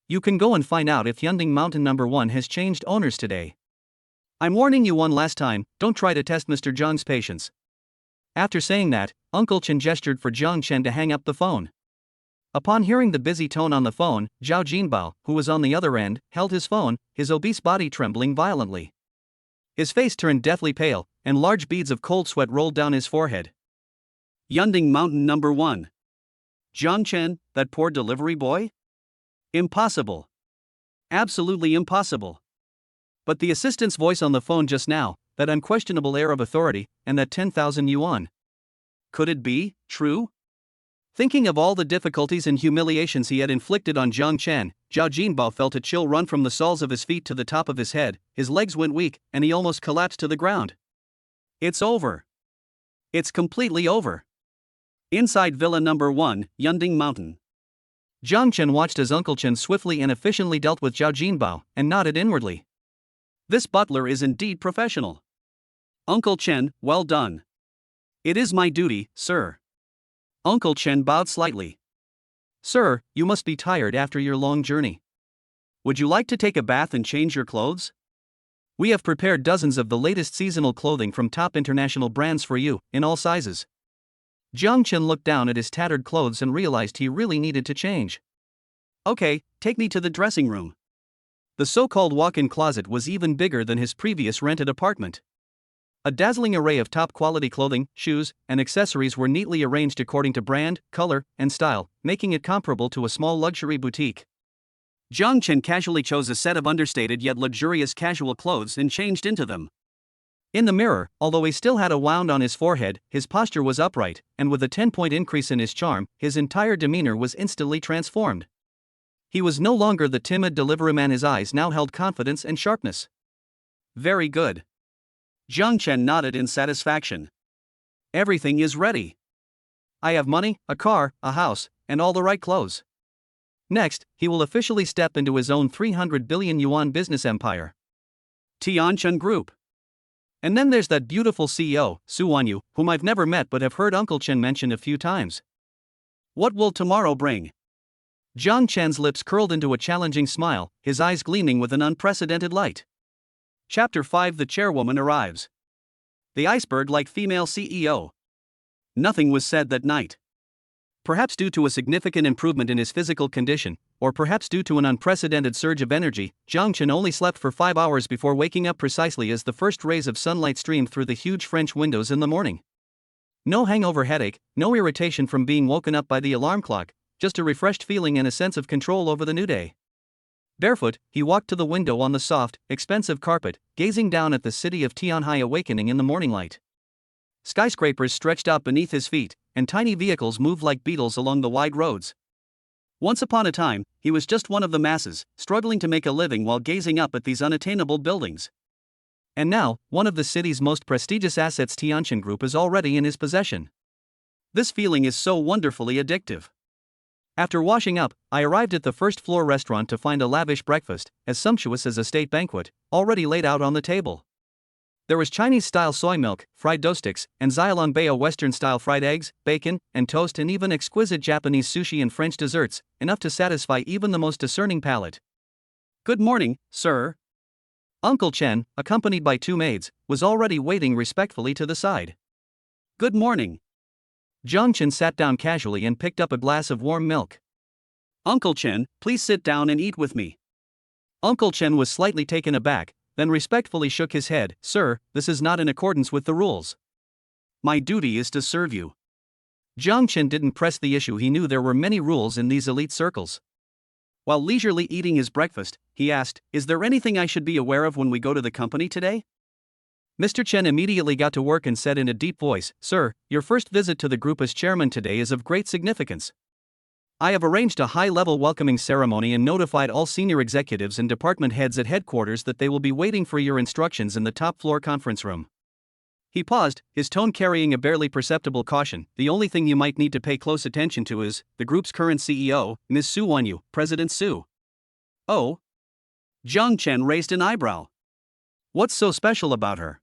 You can go and find out if Yunding Mountain No. 1 has changed owners today. I'm warning you one last time, don't try to test Mr. Zhang's patience. After saying that, Uncle Chen gestured for Jiang Chen to hang up the phone. Upon hearing the busy tone on the phone, Zhao Jinbao, who was on the other end, held his phone, his obese body trembling violently. His face turned deathly pale, and large beads of cold sweat rolled down his forehead. Yunding Mountain No. 1. Jiang Chen, that poor delivery boy? Impossible. Absolutely impossible. But the assistant's voice on the phone just now, that unquestionable air of authority, and that 10,000 yuan. Could it be true? Thinking of all the difficulties and humiliations he had inflicted on Jiang Chen, Zhao Jinbao felt a chill run from the soles of his feet to the top of his head, his legs went weak, and he almost collapsed to the ground. It's over. It's completely over. Inside Villa No. 1, Yunding Mountain. Jiang Chen watched as Uncle Chen swiftly and efficiently dealt with Zhao Jinbao, and nodded inwardly. This butler is indeed professional. Uncle Chen, well done. It is my duty, sir. Uncle Chen bowed slightly. Sir, you must be tired after your long journey. Would you like to take a bath and change your clothes? We have prepared dozens of the latest seasonal clothing from top international brands for you, in all sizes. Jiang Chen looked down at his tattered clothes and realized he really needed to change. Okay, take me to the dressing room. The so-called walk-in closet was even bigger than his previous rented apartment. A dazzling array of top-quality clothing, shoes, and accessories were neatly arranged according to brand, color, and style, making it comparable to a small luxury boutique. Jiang Chen casually chose a set of understated yet luxurious casual clothes and changed into them. In the mirror, although he still had a wound on his forehead, his posture was upright, and with a 10-point increase in his charm, his entire demeanor was instantly transformed. He was no longer the timid deliveryman, his eyes now held confidence and sharpness. Very good. Jiang Chen nodded in satisfaction. Everything is ready. I have money, a car, a house, and all the right clothes. Next, he will officially step into his own 300 billion yuan business empire. Tianchun Group. And then there's that beautiful CEO, Su Wanyu, whom I've never met but have heard Uncle Chen mention a few times. What will tomorrow bring? Jiang Chen's lips curled into a challenging smile, his eyes gleaming with an unprecedented light. Chapter 5: The Chairwoman Arrives. The iceberg-like female CEO. Nothing was said that night. Perhaps due to a significant improvement in his physical condition, or perhaps due to an unprecedented surge of energy, Jiang Chen only slept for 5 hours before waking up precisely as the first rays of sunlight streamed through the huge French windows in the morning. No hangover headache, no irritation from being woken up by the alarm clock, just a refreshed feeling and a sense of control over the new day. Barefoot, he walked to the window on the soft, expensive carpet, gazing down at the city of Tianhai awakening in the morning light. Skyscrapers stretched out beneath his feet, and tiny vehicles moved like beetles along the wide roads. Once upon a time, he was just one of the masses, struggling to make a living while gazing up at these unattainable buildings. And now, one of the city's most prestigious assets, Tianchun Group, is already in his possession. This feeling is so wonderfully addictive. After washing up, I arrived at the first-floor restaurant to find a lavish breakfast, as sumptuous as a state banquet, already laid out on the table. There was Chinese-style soy milk, fried dough sticks, and Xiaolongbao Western-style fried eggs, bacon, and toast, and even exquisite Japanese sushi and French desserts, enough to satisfy even the most discerning palate. Good morning, sir. Uncle Chen, accompanied by 2 maids, was already waiting respectfully to the side. Good morning. Jiang Chen sat down casually and picked up a glass of warm milk. Uncle Chen, please sit down and eat with me. Uncle Chen was slightly taken aback, then respectfully shook his head. Sir, this is not in accordance with the rules. My duty is to serve you. Jiang Chen didn't press the issue. He knew there were many rules in these elite circles. While leisurely eating his breakfast, he asked, is there anything I should be aware of when we go to the company today? Mr. Chen immediately got to work and said in a deep voice, Sir, your first visit to the group as chairman today is of great significance. I have arranged a high-level welcoming ceremony and notified all senior executives and department heads at headquarters that they will be waiting for your instructions in the top-floor conference room. He paused, his tone carrying a barely perceptible caution. The only thing you might need to pay close attention to is the group's current CEO, Ms. Su Wanyu, President Su. Oh? Jiang Chen raised an eyebrow. What's so special about her?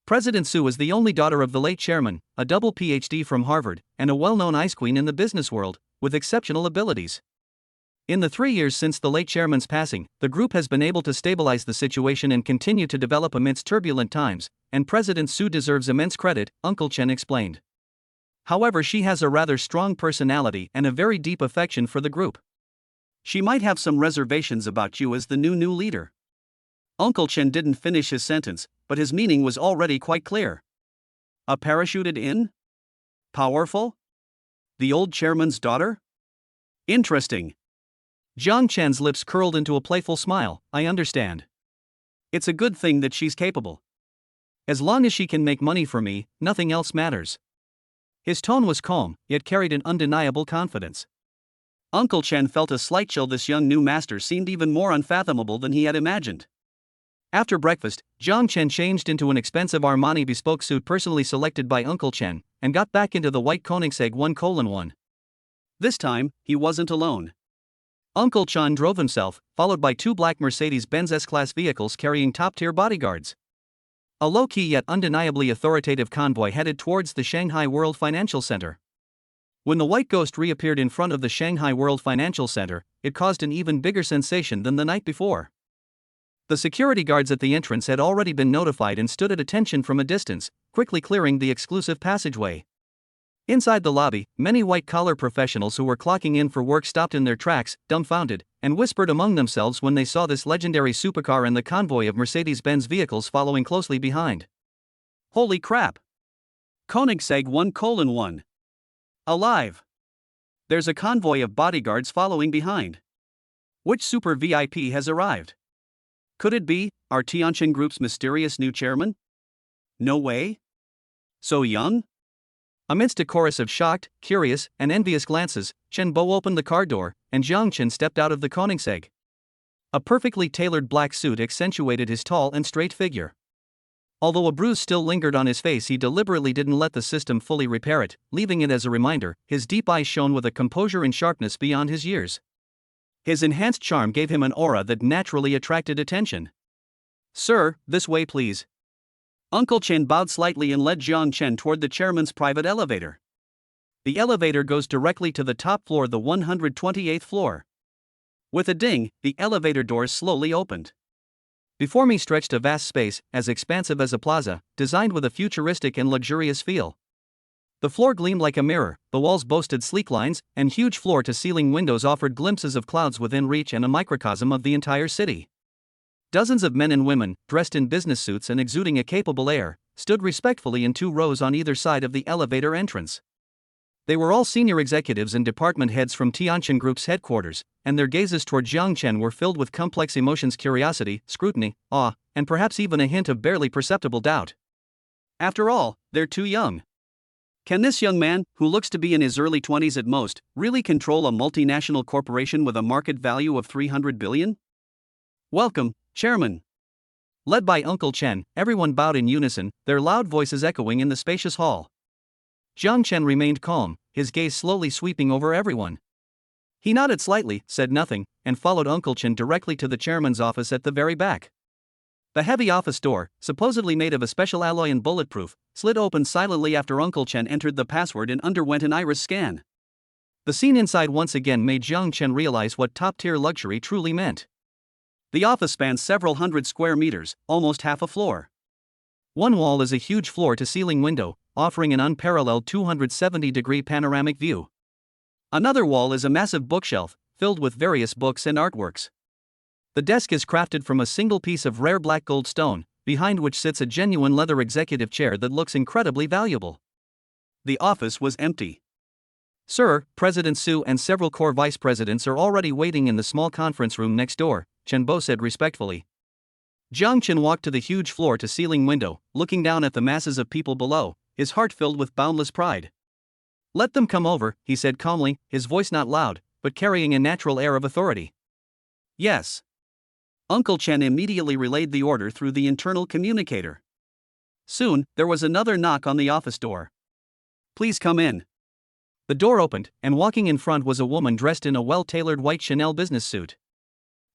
President Su is the only daughter of the late chairman, a double PhD from Harvard, and a well-known ice queen in the business world, with exceptional abilities. In the 3 years since the late chairman's passing, the group has been able to stabilize the situation and continue to develop amidst turbulent times, and President Su deserves immense credit, Uncle Chen explained. However, she has a rather strong personality and a very deep affection for the group. She might have some reservations about you as the new leader. Uncle Chen didn't finish his sentence, but his meaning was already quite clear. A parachuted in? Powerful? The old chairman's daughter? Interesting. Jiang Chen's lips curled into a playful smile. I understand. It's a good thing that she's capable. As long as she can make money for me, nothing else matters. His tone was calm, yet carried an undeniable confidence. Uncle Chen felt a slight chill. This young new master seemed even more unfathomable than he had imagined. After breakfast, Jiang Chen changed into an expensive Armani bespoke suit personally selected by Uncle Chen, and got back into the white Koenigsegg 1:1. This time, he wasn't alone. Uncle Chen drove himself, followed by 2 black Mercedes-Benz S-Class vehicles carrying top-tier bodyguards. A low-key yet undeniably authoritative convoy headed towards the Shanghai World Financial Center. When the white ghost reappeared in front of the Shanghai World Financial Center, it caused an even bigger sensation than the night before. The security guards at the entrance had already been notified and stood at attention from a distance, quickly clearing the exclusive passageway. Inside the lobby, many white-collar professionals who were clocking in for work stopped in their tracks, dumbfounded, and whispered among themselves when they saw this legendary supercar and the convoy of Mercedes-Benz vehicles following closely behind. Holy crap! Koenigsegg 1:1. Alive! There's a convoy of bodyguards following behind. Which super VIP has arrived? Could it be our Tianjin Group's mysterious new chairman? No way? So young? Amidst a chorus of shocked, curious, and envious glances, Chen Bo opened the car door, and Jiang Chen stepped out of the Koenigsegg. A perfectly tailored black suit accentuated his tall and straight figure. Although a bruise still lingered on his face, he deliberately didn't let the system fully repair it, leaving it as a reminder. His deep eyes shone with a composure and sharpness beyond his years. His enhanced charm gave him an aura that naturally attracted attention. Sir, this way please. Uncle Chen bowed slightly and led Jiang Chen toward the chairman's private elevator. The elevator goes directly to the top floor, the 128th floor. With a ding, the elevator doors slowly opened. Before me stretched a vast space, as expansive as a plaza, designed with a futuristic and luxurious feel. The floor gleamed like a mirror, the walls boasted sleek lines, and huge floor-to-ceiling windows offered glimpses of clouds within reach and a microcosm of the entire city. Dozens of men and women, dressed in business suits and exuding a capable air, stood respectfully in 2 rows on either side of the elevator entrance. They were all senior executives and department heads from Tianjin Group's headquarters, and their gazes toward Jiang Chen were filled with complex emotions: curiosity, scrutiny, awe, and perhaps even a hint of barely perceptible doubt. After all, they're too young. Can this young man, who looks to be in his early 20s at most, really control a multinational corporation with a market value of 300 billion? Welcome, Chairman. Led by Uncle Chen, everyone bowed in unison, their loud voices echoing in the spacious hall. Jiang Chen remained calm, his gaze slowly sweeping over everyone. He nodded slightly, said nothing, and followed Uncle Chen directly to the chairman's office at the very back. The heavy office door, supposedly made of a special alloy and bulletproof, slid open silently after Uncle Chen entered the password and underwent an iris scan. The scene inside once again made Jiang Chen realize what top-tier luxury truly meant. The office spans several hundred square meters, almost half a floor. One wall is a huge floor-to-ceiling window, offering an unparalleled 270-degree panoramic view. Another wall is a massive bookshelf, filled with various books and artworks. The desk is crafted from a single piece of rare black gold stone, behind which sits a genuine leather executive chair that looks incredibly valuable. The office was empty. Sir, President Su and several core vice presidents are already waiting in the small conference room next door, Chen Bo said respectfully. Jiang Chen walked to the huge floor-to-ceiling window, looking down at the masses of people below, his heart filled with boundless pride. Let them come over, he said calmly, his voice not loud, but carrying a natural air of authority. Yes. Uncle Chen immediately relayed the order through the internal communicator. Soon, there was another knock on the office door. Please come in. The door opened, and walking in front was a woman dressed in a well-tailored white Chanel business suit.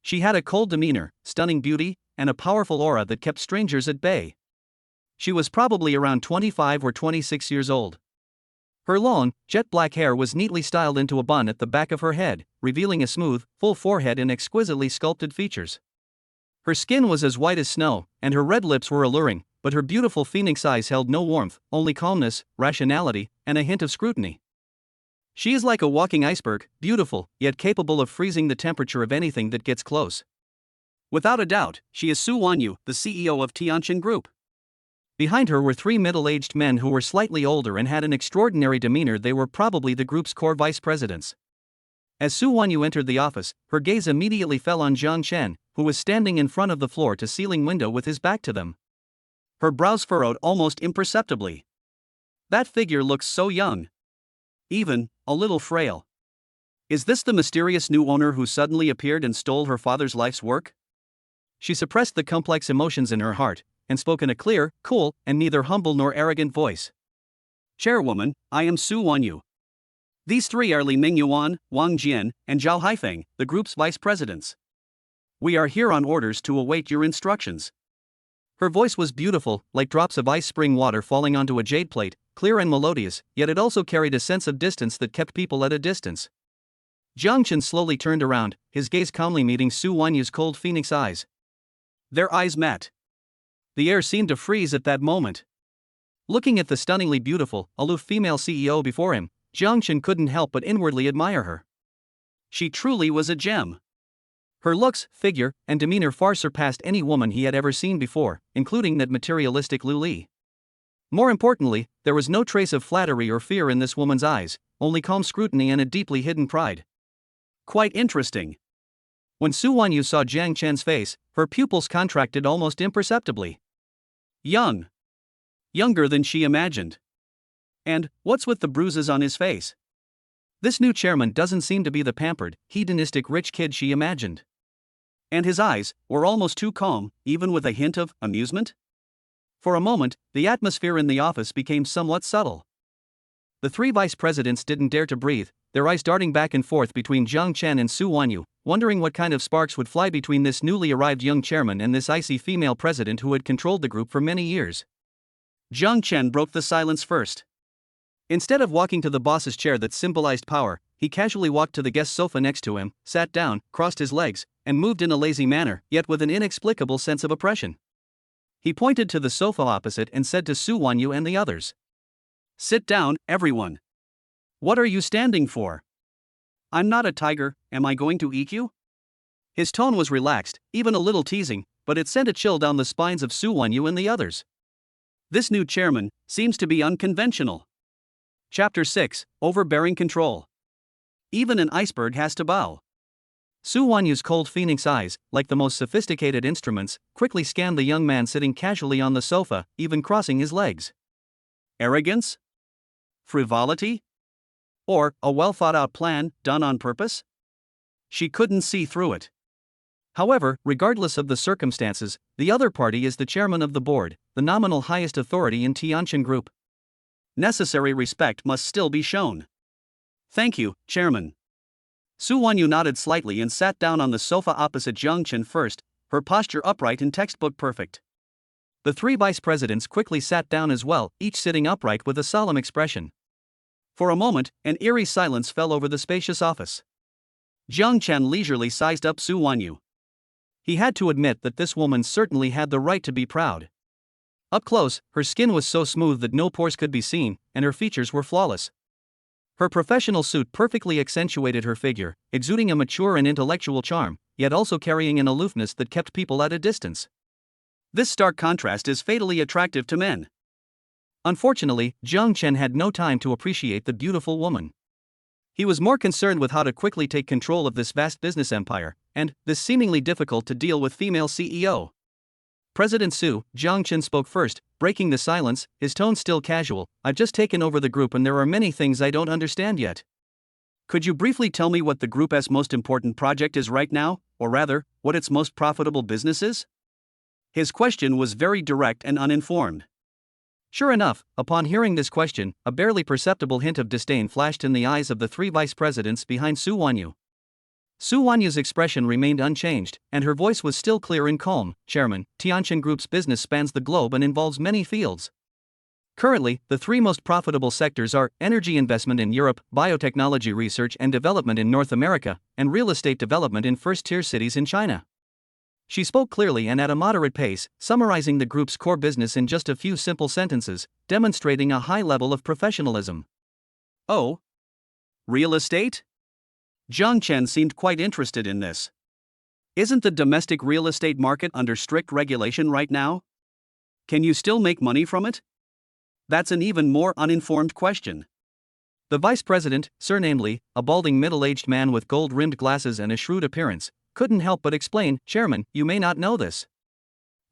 She had a cold demeanor, stunning beauty, and a powerful aura that kept strangers at bay. She was probably around 25 or 26 years old. Her long, jet black hair was neatly styled into a bun at the back of her head, revealing a smooth, full forehead and exquisitely sculpted features. Her skin was as white as snow, and her red lips were alluring, but her beautiful phoenix eyes held no warmth, only calmness, rationality, and a hint of scrutiny. She is like a walking iceberg, beautiful, yet capable of freezing the temperature of anything that gets close. Without a doubt, she is Su Wanyu, the CEO of Tianqin Group. Behind her were three middle-aged men who were slightly older and had an extraordinary demeanor. They were probably the group's core vice presidents. As Su Wanyu entered the office, her gaze immediately fell on Jiang Chen, who was standing in front of the floor-to-ceiling window with his back to them. Her brows furrowed almost imperceptibly. That figure looks so young. Even a little frail. Is this the mysterious new owner who suddenly appeared and stole her father's life's work? She suppressed the complex emotions in her heart, and spoke in a clear, cool, and neither humble nor arrogant voice. Chairwoman, I am Su Wanyu. These three are Li Mingyuan, Wang Jian, and Zhao Haifeng, the group's vice presidents. We are here on orders to await your instructions. Her voice was beautiful, like drops of ice spring water falling onto a jade plate, clear and melodious, yet it also carried a sense of distance that kept people at a distance. Jiang Chen slowly turned around, his gaze calmly meeting Su Wanyu's cold phoenix eyes. Their eyes met. The air seemed to freeze at that moment. Looking at the stunningly beautiful, aloof female CEO before him, Jiang Chen couldn't help but inwardly admire her. She truly was a gem. Her looks, figure, and demeanor far surpassed any woman he had ever seen before, including that materialistic Lu Li. More importantly, there was no trace of flattery or fear in this woman's eyes, only calm scrutiny and a deeply hidden pride. Quite interesting. When Su Wanyu saw Jiang Chen's face, her pupils contracted almost imperceptibly. Young. Younger than she imagined. And what's with the bruises on his face? This new chairman doesn't seem to be the pampered, hedonistic rich kid she imagined. And his eyes were almost too calm, even with a hint of amusement? For a moment, the atmosphere in the office became somewhat subtle. The three vice presidents didn't dare to breathe, their eyes darting back and forth between Jiang Chen and Su Wanyu, wondering what kind of sparks would fly between this newly arrived young chairman and this icy female president who had controlled the group for many years. Jiang Chen broke the silence first. Instead of walking to the boss's chair that symbolized power, he casually walked to the guest sofa next to him, sat down, crossed his legs, and moved in a lazy manner, yet with an inexplicable sense of oppression. He pointed to the sofa opposite and said to Su Wanyu and the others, "Sit down, everyone. What are you standing for? I'm not a tiger, am I going to eat you?" His tone was relaxed, even a little teasing, but it sent a chill down the spines of Su Wanyu and the others. This new chairman seems to be unconventional. Chapter 6, Overbearing Control. Even an iceberg has to bow. Su Wanyu's cold phoenix eyes, like the most sophisticated instruments, quickly scanned the young man sitting casually on the sofa, even crossing his legs. Arrogance? Frivolity? Or a well-thought-out plan, done on purpose? She couldn't see through it. However, regardless of the circumstances, the other party is the chairman of the board, the nominal highest authority in Tianqin Group. Necessary respect must still be shown. Thank you, Chairman. Su Wanyu nodded slightly and sat down on the sofa opposite Jiang Chen first, her posture upright and textbook perfect. The three vice presidents quickly sat down as well, each sitting upright with a solemn expression. For a moment, an eerie silence fell over the spacious office. Jiang Chen leisurely sized up Su Wanyu. He had to admit that this woman certainly had the right to be proud. Up close, her skin was so smooth that no pores could be seen, and her features were flawless. Her professional suit perfectly accentuated her figure, exuding a mature and intellectual charm, yet also carrying an aloofness that kept people at a distance. This stark contrast is fatally attractive to men. Unfortunately, Jiang Chen had no time to appreciate the beautiful woman. He was more concerned with how to quickly take control of this vast business empire, and this seemingly difficult to deal with female CEO. President Su, Jiang Chen spoke first, breaking the silence, his tone still casual. "I've just taken over the group and there are many things I don't understand yet. Could you briefly tell me what the group's most important project is right now, or rather, what its most profitable business is?" His question was very direct and uninformed. Sure enough, upon hearing this question, a barely perceptible hint of disdain flashed in the eyes of the three vice presidents behind Su Wanyu. Su Wanyu's expression remained unchanged, and her voice was still clear and calm. Chairman, Tianqin Group's business spans the globe and involves many fields. Currently, the three most profitable sectors are energy investment in Europe, biotechnology research and development in North America, and real estate development in first-tier cities in China. She spoke clearly and at a moderate pace, summarizing the group's core business in just a few simple sentences, demonstrating a high level of professionalism. Oh? Real estate? Jiang Chen seemed quite interested in this. Isn't the domestic real estate market under strict regulation right now? Can you still make money from it? That's an even more uninformed question. The vice president, surnamed Li, a balding middle-aged man with gold-rimmed glasses and a shrewd appearance, couldn't help but explain, Chairman, you may not know this.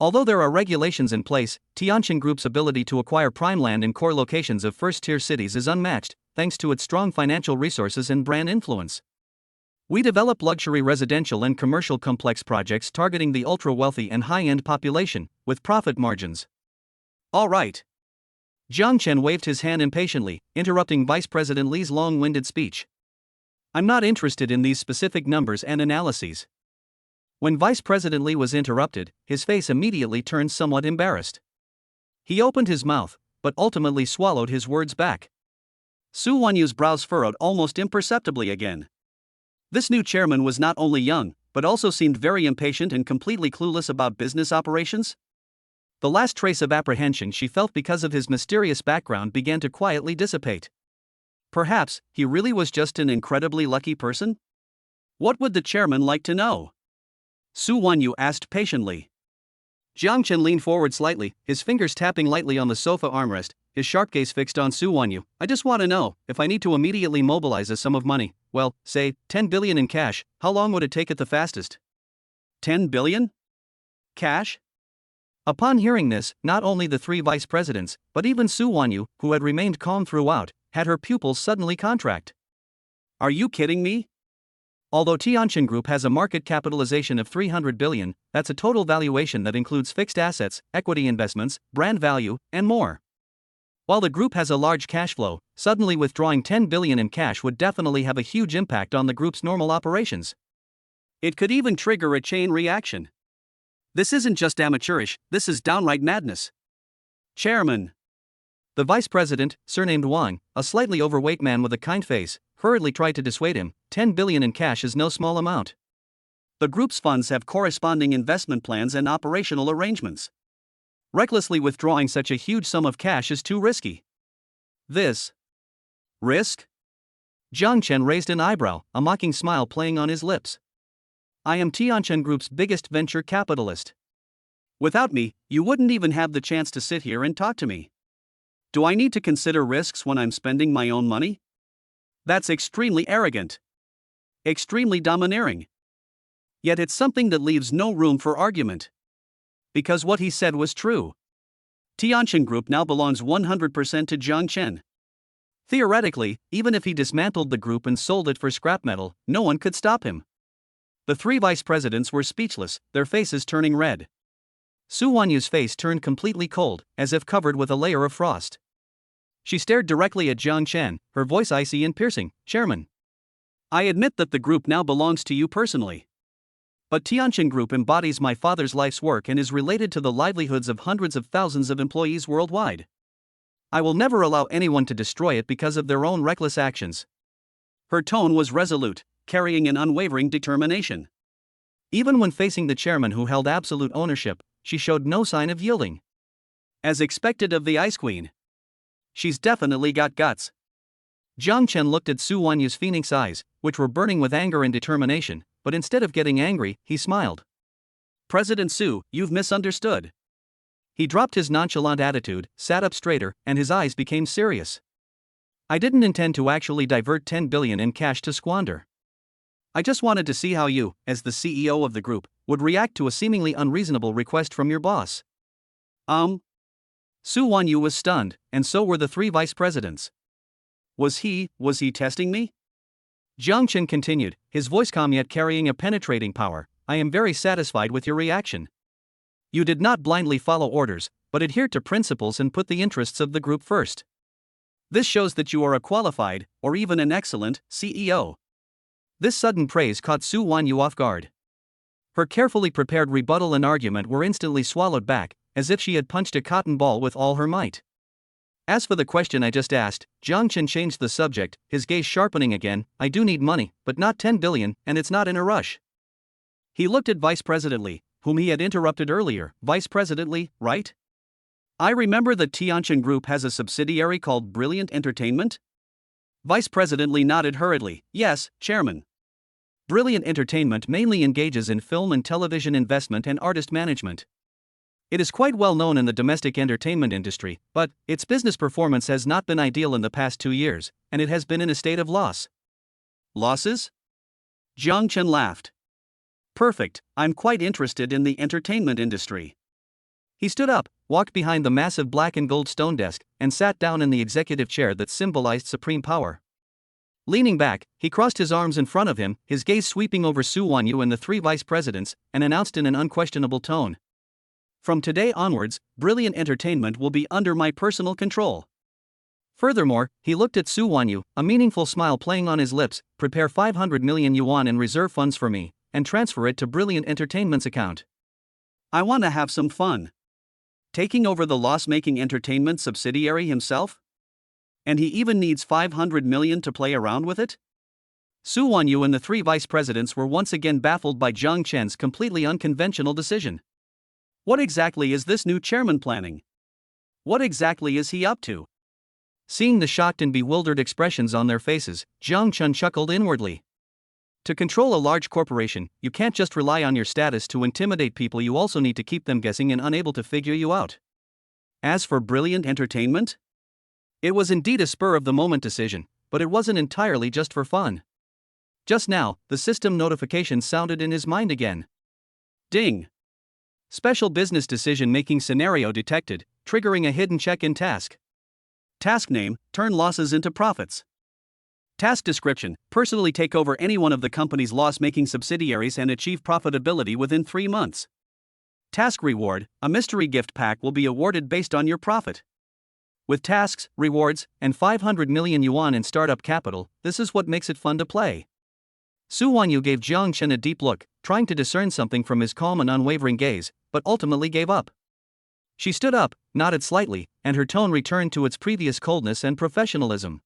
Although there are regulations in place, Tianqin Group's ability to acquire prime land in core locations of first-tier cities is unmatched, thanks to its strong financial resources and brand influence. We develop luxury residential and commercial complex projects targeting the ultra-wealthy and high-end population, with profit margins. All right. Jiang Chen waved his hand impatiently, interrupting Vice President Li's long-winded speech. I'm not interested in these specific numbers and analyses. When Vice President Li was interrupted, his face immediately turned somewhat embarrassed. He opened his mouth, but ultimately swallowed his words back. Su Wanyu's brows furrowed almost imperceptibly again. This new chairman was not only young, but also seemed very impatient and completely clueless about business operations. The last trace of apprehension she felt because of his mysterious background began to quietly dissipate. Perhaps he really was just an incredibly lucky person? What would the chairman like to know? Su Wanyu asked patiently. Jiang Chen leaned forward slightly, his fingers tapping lightly on the sofa armrest, his sharp gaze fixed on Su Wanyu. I just want to know, if I need to immediately mobilize a sum of money, well, say, 10 billion in cash, how long would it take at the fastest? 10 billion? Cash? Upon hearing this, not only the three vice presidents, but even Su Wanyu, who had remained calm throughout, had her pupils suddenly contract. Are you kidding me? Although Tianqin Group has a market capitalization of 300 billion, that's a total valuation that includes fixed assets, equity investments, brand value, and more. While the group has a large cash flow, suddenly withdrawing 10 billion in cash would definitely have a huge impact on the group's normal operations. It could even trigger a chain reaction. This isn't just amateurish, this is downright madness. Chairman. The vice president, surnamed Wang, a slightly overweight man with a kind face, hurriedly tried to dissuade him. 10 billion in cash is no small amount. The group's funds have corresponding investment plans and operational arrangements. Recklessly withdrawing such a huge sum of cash is too risky. This risk? Jiang Chen raised an eyebrow, a mocking smile playing on his lips. I am Tianqin Group's biggest venture capitalist. Without me, you wouldn't even have the chance to sit here and talk to me. Do I need to consider risks when I'm spending my own money? That's extremely arrogant. Extremely domineering. Yet it's something that leaves no room for argument. Because what he said was true. Tianqin Group now belongs 100% to Jiang Chen. Theoretically, even if he dismantled the group and sold it for scrap metal, no one could stop him. The three vice presidents were speechless, their faces turning red. Su Wanyu's face turned completely cold, as if covered with a layer of frost. She stared directly at Jiang Chen, her voice icy and piercing. Chairman. I admit that the group now belongs to you personally. But Tianqin Group embodies my father's life's work and is related to the livelihoods of hundreds of thousands of employees worldwide. I will never allow anyone to destroy it because of their own reckless actions. Her tone was resolute, carrying an unwavering determination. Even when facing the chairman who held absolute ownership, she showed no sign of yielding. As expected of the Ice Queen. She's definitely got guts. Jiang Chen looked at Su Wanyu's phoenix eyes, which were burning with anger and determination, but instead of getting angry, he smiled. President Su, you've misunderstood. He dropped his nonchalant attitude, sat up straighter, and his eyes became serious. I didn't intend to actually divert 10 billion in cash to squander. I just wanted to see how you, as the CEO of the group, would react to a seemingly unreasonable request from your boss. Su Wanyu was stunned, and so were the three vice presidents. Was he testing me? Jiang Chen continued, his voice calm yet carrying a penetrating power. I am very satisfied with your reaction. You did not blindly follow orders, but adhered to principles and put the interests of the group first. This shows that you are a qualified, or even an excellent, CEO. This sudden praise caught Su Wanyu off guard. Her carefully prepared rebuttal and argument were instantly swallowed back, as if she had punched a cotton ball with all her might. As for the question I just asked, Jiang Chen changed the subject, his gaze sharpening again. I do need money, but not 10 billion, and it's not in a rush. He looked at Vice President Li, whom he had interrupted earlier. Vice President Li, right? I remember that Tianchen Group has a subsidiary called Brilliant Entertainment? Vice President Li nodded hurriedly. Yes, Chairman. Brilliant Entertainment mainly engages in film and television investment and artist management. It is quite well known in the domestic entertainment industry, but its business performance has not been ideal in the past 2 years, and it has been in a state of loss. Losses? Jiang Chen laughed. Perfect, I'm quite interested in the entertainment industry. He stood up, walked behind the massive black and gold stone desk, and sat down in the executive chair that symbolized supreme power. Leaning back, he crossed his arms in front of him, his gaze sweeping over Su Wanyu and the 3 vice presidents, and announced in an unquestionable tone. From today onwards, Brilliant Entertainment will be under my personal control. Furthermore, he looked at Su Wanyu, a meaningful smile playing on his lips. Prepare 500 million yuan in reserve funds for me, and transfer it to Brilliant Entertainment's account. I want to have some fun. Taking over the loss-making entertainment subsidiary himself? And he even needs 500 million to play around with it? Su Wanyu and the 3 vice presidents were once again baffled by Jiang Chen's completely unconventional decision. What exactly is this new chairman planning? What exactly is he up to? Seeing the shocked and bewildered expressions on their faces, Jiang Chen chuckled inwardly. To control a large corporation, you can't just rely on your status to intimidate people, you also need to keep them guessing and unable to figure you out. As for Brilliant Entertainment? It was indeed a spur-of-the-moment decision, but it wasn't entirely just for fun. Just now, the system notification sounded in his mind again. Ding! Special business decision-making scenario detected, triggering a hidden check-in task. Task name, turn losses into profits. Task description, personally take over any one of the company's loss-making subsidiaries and achieve profitability within 3 months. Task reward, a mystery gift pack will be awarded based on your profit. With tasks, rewards, and 500 million yuan in startup capital, this is what makes it fun to play. Su Wanyu gave Jiang Chen a deep look, trying to discern something from his calm and unwavering gaze, but ultimately gave up. She stood up, nodded slightly, and her tone returned to its previous coldness and professionalism.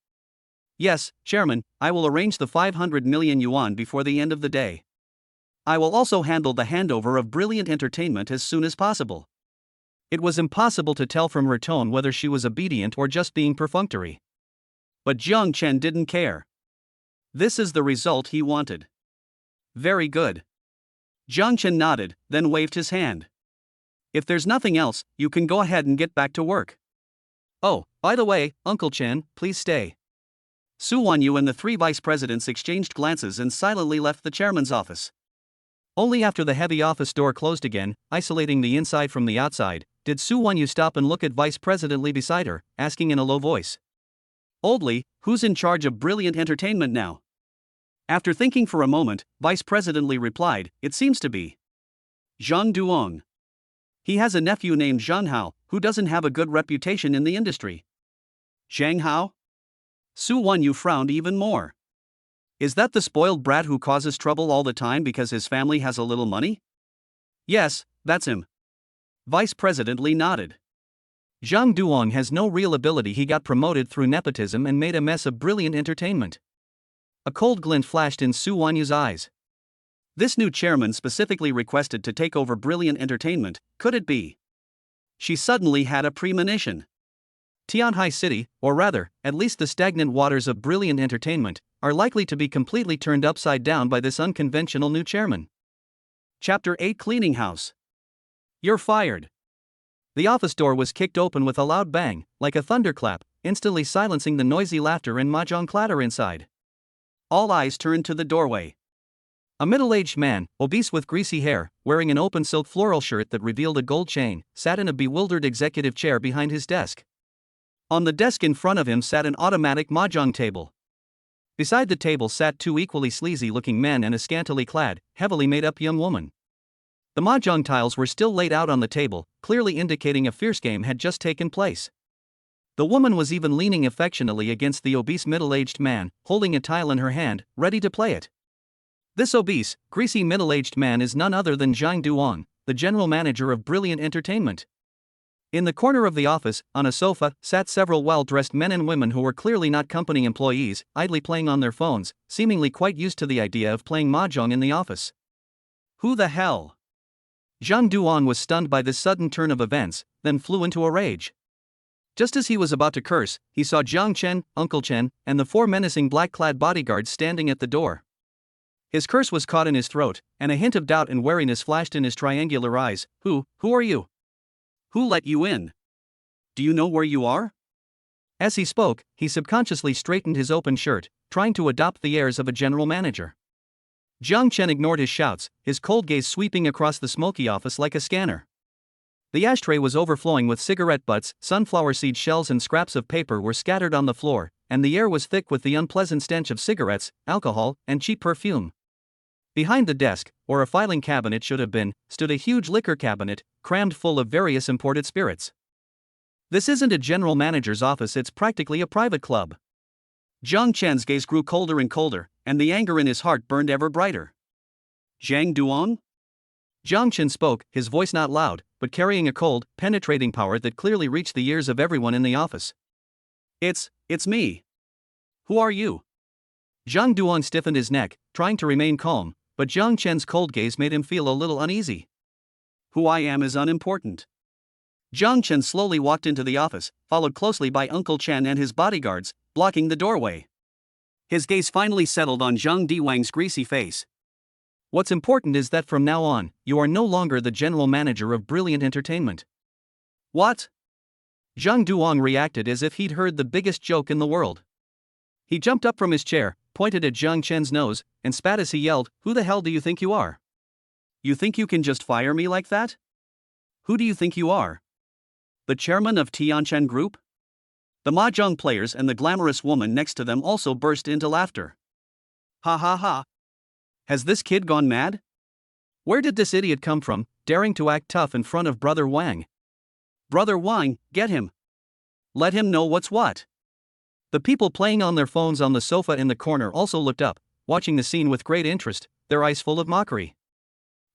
Yes, Chairman, I will arrange the 500 million yuan before the end of the day. I will also handle the handover of Brilliant Entertainment as soon as possible. It was impossible to tell from her tone whether she was obedient or just being perfunctory. But Jiang Chen didn't care. This is the result he wanted. Very good. Jiang Chen nodded, then waved his hand. If there's nothing else, you can go ahead and get back to work. Oh, by the way, Uncle Chen, please stay. Su Wanyu and the 3 vice presidents exchanged glances and silently left the chairman's office. Only after the heavy office door closed again, isolating the inside from the outside, did Su Wanyu stop and look at Vice President Li beside her, asking in a low voice. Old Li, who's in charge of Brilliant Entertainment now? After thinking for a moment, Vice President Li replied, it seems to be Zhang Duong. He has a nephew named Zhang Hao, who doesn't have a good reputation in the industry. Zhang Hao? Su Wanyu frowned even more. Is that the spoiled brat who causes trouble all the time because his family has a little money? Yes, that's him. Vice President Li nodded. Zhang Duong has no real ability. He got promoted through nepotism and made a mess of Brilliant Entertainment. A cold glint flashed in Su Wanyu's eyes. This new chairman specifically requested to take over Brilliant Entertainment, could it be? She suddenly had a premonition. Tianhai City, or rather, at least the stagnant waters of Brilliant Entertainment, are likely to be completely turned upside down by this unconventional new chairman. Chapter 8 Cleaning House. You're fired. The office door was kicked open with a loud bang, like a thunderclap, instantly silencing the noisy laughter and mahjong clatter inside. All eyes turned to the doorway. A middle-aged man, obese with greasy hair, wearing an open silk floral shirt that revealed a gold chain, sat in a bewildered executive chair behind his desk. On the desk in front of him sat an automatic mahjong table. Beside the table sat 2 equally sleazy-looking men and a scantily clad, heavily made-up young woman. The mahjong tiles were still laid out on the table, clearly indicating a fierce game had just taken place. The woman was even leaning affectionately against the obese middle-aged man, holding a tile in her hand, ready to play it. This obese, greasy middle-aged man is none other than Zhang Duan, the general manager of Brilliant Entertainment. In the corner of the office, on a sofa, sat several well-dressed men and women who were clearly not company employees, idly playing on their phones, seemingly quite used to the idea of playing mahjong in the office. Who the hell? Zhang Duan was stunned by this sudden turn of events, then flew into a rage. Just as he was about to curse, he saw Jiang Chen, Uncle Chen, and the 4 menacing black-clad bodyguards standing at the door. His curse was caught in his throat, and a hint of doubt and wariness flashed in his triangular eyes. Who are you? Who let you in? Do you know where you are? As he spoke, he subconsciously straightened his open shirt, trying to adopt the airs of a general manager. Jiang Chen ignored his shouts, his cold gaze sweeping across the smoky office like a scanner. The ashtray was overflowing with cigarette butts, sunflower seed shells and scraps of paper were scattered on the floor, and the air was thick with the unpleasant stench of cigarettes, alcohol, and cheap perfume. Behind the desk, or a filing cabinet should have been, stood a huge liquor cabinet, crammed full of various imported spirits. This isn't a general manager's office, it's practically a private club. Jiang Chen's gaze grew colder and colder, and the anger in his heart burned ever brighter. Zhang Duan? Jiang Chen spoke, his voice not loud, but carrying a cold, penetrating power that clearly reached the ears of everyone in the office. It's me. Who are you? Zhang Duan stiffened his neck, trying to remain calm, but Jiang Chen's cold gaze made him feel a little uneasy. Who I am is unimportant. Jiang Chen slowly walked into the office, followed closely by Uncle Chen and his bodyguards, blocking the doorway. His gaze finally settled on Zhang Diwang's greasy face. What's important is that from now on, you are no longer the general manager of Brilliant Entertainment. What? Zhang Duang reacted as if he'd heard the biggest joke in the world. He jumped up from his chair, pointed at Jiang Chen's nose, and spat as he yelled, "Who the hell do you think you are? You think you can just fire me like that? Who do you think you are? The chairman of Tianchen Group?" The mahjong players and the glamorous woman next to them also burst into laughter. Ha ha ha. Has this kid gone mad? Where did this idiot come from, daring to act tough in front of Brother Wang? Brother Wang, get him. Let him know what's what. The people playing on their phones on the sofa in the corner also looked up, watching the scene with great interest, their eyes full of mockery.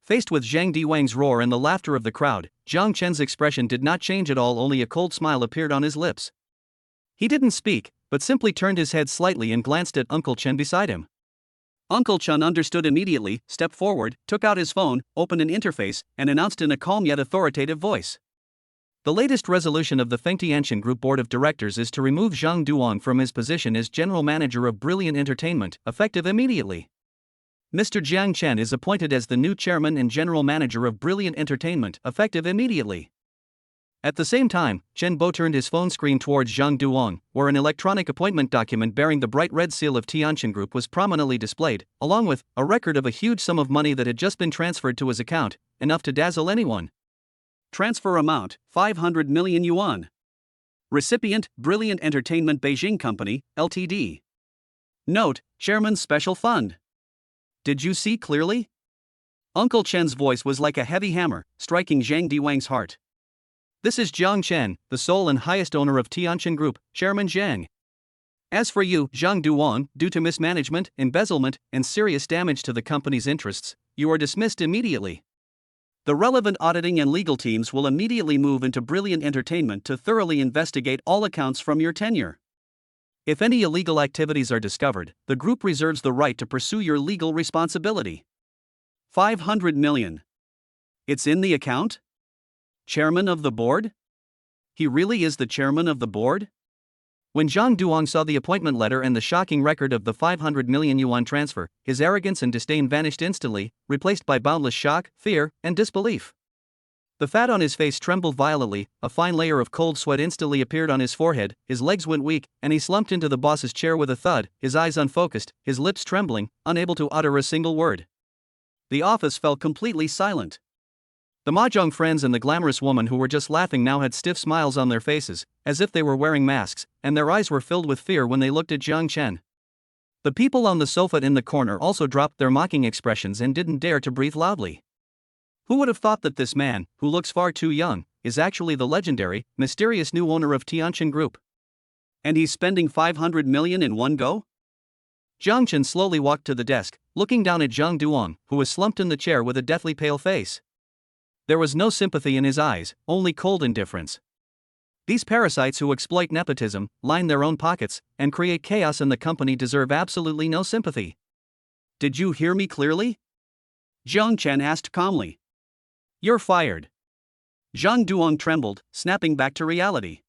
Faced with Zhang Diwang's roar and the laughter of the crowd, Jiang Chen's expression did not change at all, only a cold smile appeared on his lips. He didn't speak, but simply turned his head slightly and glanced at Uncle Chen beside him. Uncle Chen understood immediately, stepped forward, took out his phone, opened an interface, and announced in a calm yet authoritative voice. The latest resolution of the Fengtianchen Group Board of Directors is to remove Zhang Duan from his position as General Manager of Brilliant Entertainment, effective immediately. Mr. Jiang Chen is appointed as the new Chairman and General Manager of Brilliant Entertainment, effective immediately. At the same time, Chen Bo turned his phone screen towards Zhang Duan, where an electronic appointment document bearing the bright red seal of Tianchen Group was prominently displayed, along with a record of a huge sum of money that had just been transferred to his account, enough to dazzle anyone. Transfer amount, 500 million yuan. Recipient, Brilliant Entertainment Beijing Company, Ltd. Note, Chairman's Special Fund. Did you see clearly? Uncle Chen's voice was like a heavy hammer, striking Zhang Diwang's heart. This is Jiang Chen, the sole and highest owner of Tianchen Group, Chairman Zhang. As for you, Zhang Duan, due to mismanagement, embezzlement, and serious damage to the company's interests, you are dismissed immediately. The relevant auditing and legal teams will immediately move into Brilliant Entertainment to thoroughly investigate all accounts from your tenure. If any illegal activities are discovered, the group reserves the right to pursue your legal responsibility. 500 million. It's in the account? Chairman of the board? He really is the chairman of the board? When Zhang Duang saw the appointment letter and the shocking record of the 500 million yuan transfer, his arrogance and disdain vanished instantly, replaced by boundless shock, fear, and disbelief. The fat on his face trembled violently, a fine layer of cold sweat instantly appeared on his forehead, his legs went weak, and he slumped into the boss's chair with a thud, his eyes unfocused, his lips trembling, unable to utter a single word. The office fell completely silent. The mahjong friends and the glamorous woman who were just laughing now had stiff smiles on their faces, as if they were wearing masks, and their eyes were filled with fear when they looked at Jiang Chen. The people on the sofa in the corner also dropped their mocking expressions and didn't dare to breathe loudly. Who would have thought that this man, who looks far too young, is actually the legendary, mysterious new owner of Tianchen Group? And he's spending 500 million in one go? Jiang Chen slowly walked to the desk, looking down at Zhang Duong, who was slumped in the chair with a deathly pale face. There was no sympathy in his eyes, only cold indifference. These parasites who exploit nepotism, line their own pockets, and create chaos in the company deserve absolutely no sympathy. Did you hear me clearly? Jiang Chen asked calmly. You're fired. Zhang Duong trembled, snapping back to reality.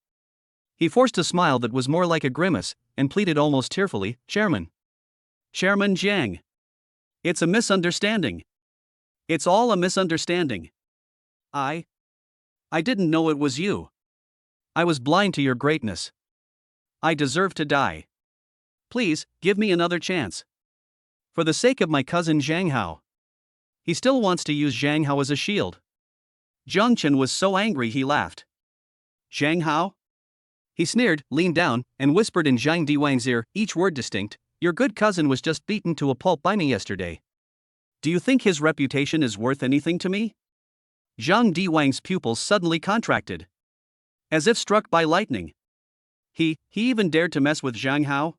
He forced a smile that was more like a grimace, and pleaded almost tearfully, Chairman. Chairman Jiang. It's a misunderstanding. It's all a misunderstanding. I didn't know it was you. I was blind to your greatness. I deserve to die. Please, give me another chance. For the sake of my cousin Zhang Hao. He still wants to use Zhang Hao as a shield. Jiang Chen was so angry he laughed. Zhang Hao? He sneered, leaned down, and whispered in Zhang Diwang's ear, each word distinct, your good cousin was just beaten to a pulp by me yesterday. Do you think his reputation is worth anything to me? Zhang Diwang's pupils suddenly contracted. As if struck by lightning. He even dared to mess with Zhang Hao?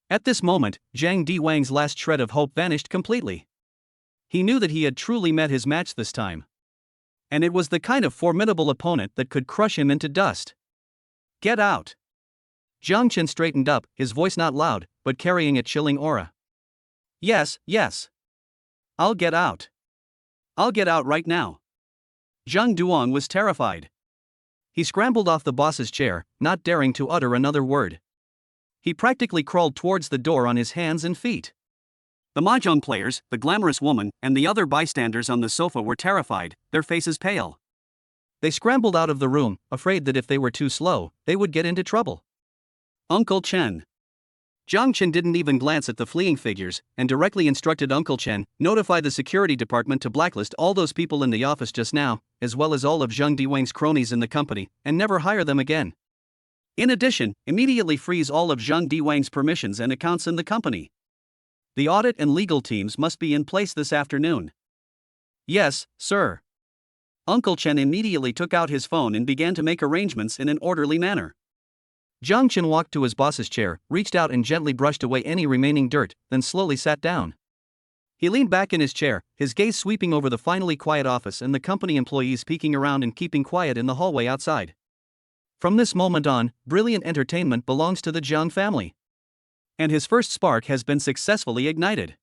At this moment, Zhang Diwang's last shred of hope vanished completely. He knew that he had truly met his match this time. And it was the kind of formidable opponent that could crush him into dust. Get out! Jiang Chen straightened up, his voice not loud, but carrying a chilling aura. Yes. I'll get out. I'll get out right now. Zhang Duong was terrified. He scrambled off the boss's chair, not daring to utter another word. He practically crawled towards the door on his hands and feet. The mahjong players, the glamorous woman, and the other bystanders on the sofa were terrified, their faces pale. They scrambled out of the room, afraid that if they were too slow, they would get into trouble. Uncle Chen. Jiang Chen didn't even glance at the fleeing figures, and directly instructed Uncle Chen, notify the security department to blacklist all those people in the office just now, as well as all of Zhang Diwang's cronies in the company, and never hire them again. In addition, immediately freeze all of Zhang Diwang's permissions and accounts in the company. The audit and legal teams must be in place this afternoon. Yes, sir. Uncle Chen immediately took out his phone and began to make arrangements in an orderly manner. Jiang Chen walked to his boss's chair, reached out and gently brushed away any remaining dirt, then slowly sat down. He leaned back in his chair, his gaze sweeping over the finally quiet office and the company employees peeking around and keeping quiet in the hallway outside. From this moment on, brilliant entertainment belongs to the Jiang family. And his first spark has been successfully ignited.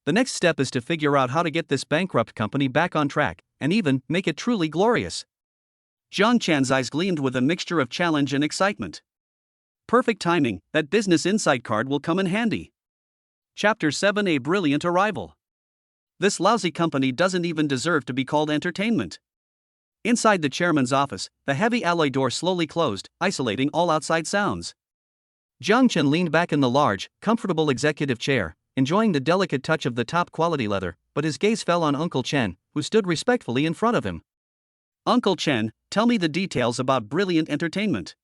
The next step is to figure out how to get this bankrupt company back on track, and even make it truly glorious. Jiang Chan's eyes gleamed with a mixture of challenge and excitement. Perfect timing, that business insight card will come in handy. Chapter 7: A Brilliant Arrival. This lousy company doesn't even deserve to be called entertainment. Inside the chairman's office, the heavy alloy door slowly closed, isolating all outside sounds. Jiang Chen leaned back in the large, comfortable executive chair, enjoying the delicate touch of the top-quality leather, but his gaze fell on Uncle Chen, who stood respectfully in front of him. Uncle Chen, tell me the details about brilliant entertainment.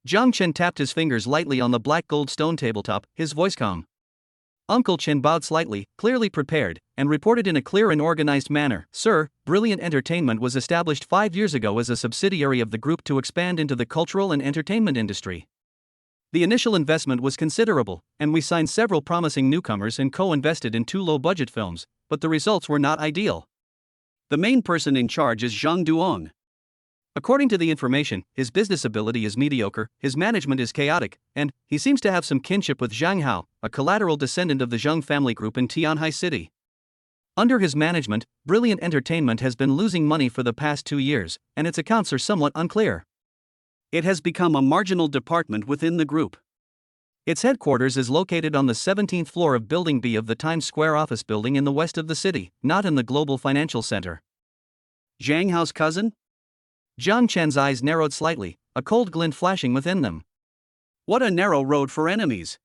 Jiang Chen tapped his fingers lightly on the black gold stone tabletop, his voice calm. Uncle Chen bowed slightly, clearly prepared, and reported in a clear and organized manner, Sir, Brilliant Entertainment was established 5 years ago as a subsidiary of the group to expand into the cultural and entertainment industry. The initial investment was considerable, and we signed several promising newcomers and co-invested in 2 low-budget films, but the results were not ideal. The main person in charge is Zhang Duong. According to the information, his business ability is mediocre, his management is chaotic, and he seems to have some kinship with Zhang Hao, a collateral descendant of the Zhang family group in Tianhai City. Under his management, Brilliant Entertainment has been losing money for the past 2 years, and its accounts are somewhat unclear. It has become a marginal department within the group. Its headquarters is located on the 17th floor of Building B of the Times Square office building in the west of the city, not in the global financial center. Zhang Hao's cousin? Jiang Chen's eyes narrowed slightly, a cold glint flashing within them. What a narrow road for enemies!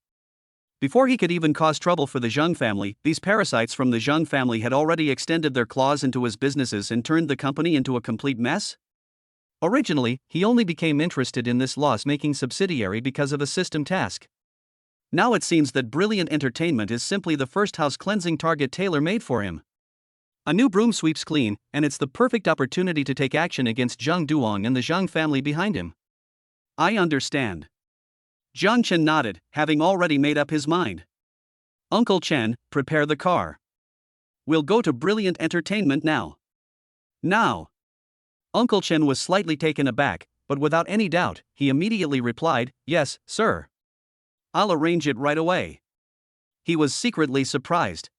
Before he could even cause trouble for the Zhang family, these parasites from the Zhang family had already extended their claws into his businesses and turned the company into a complete mess? Originally, he only became interested in this loss-making subsidiary because of a system task. Now it seems that Brilliant Entertainment is simply the first house-cleansing target tailor-made for him. A new broom sweeps clean, and it's the perfect opportunity to take action against Zhang Duong and the Zhang family behind him. I understand. Jiang Chen nodded, having already made up his mind. Uncle Chen, prepare the car. We'll go to Brilliant Entertainment now. Now. Uncle Chen was slightly taken aback, but without any doubt, he immediately replied, "Yes, sir. I'll arrange it right away." He was secretly surprised.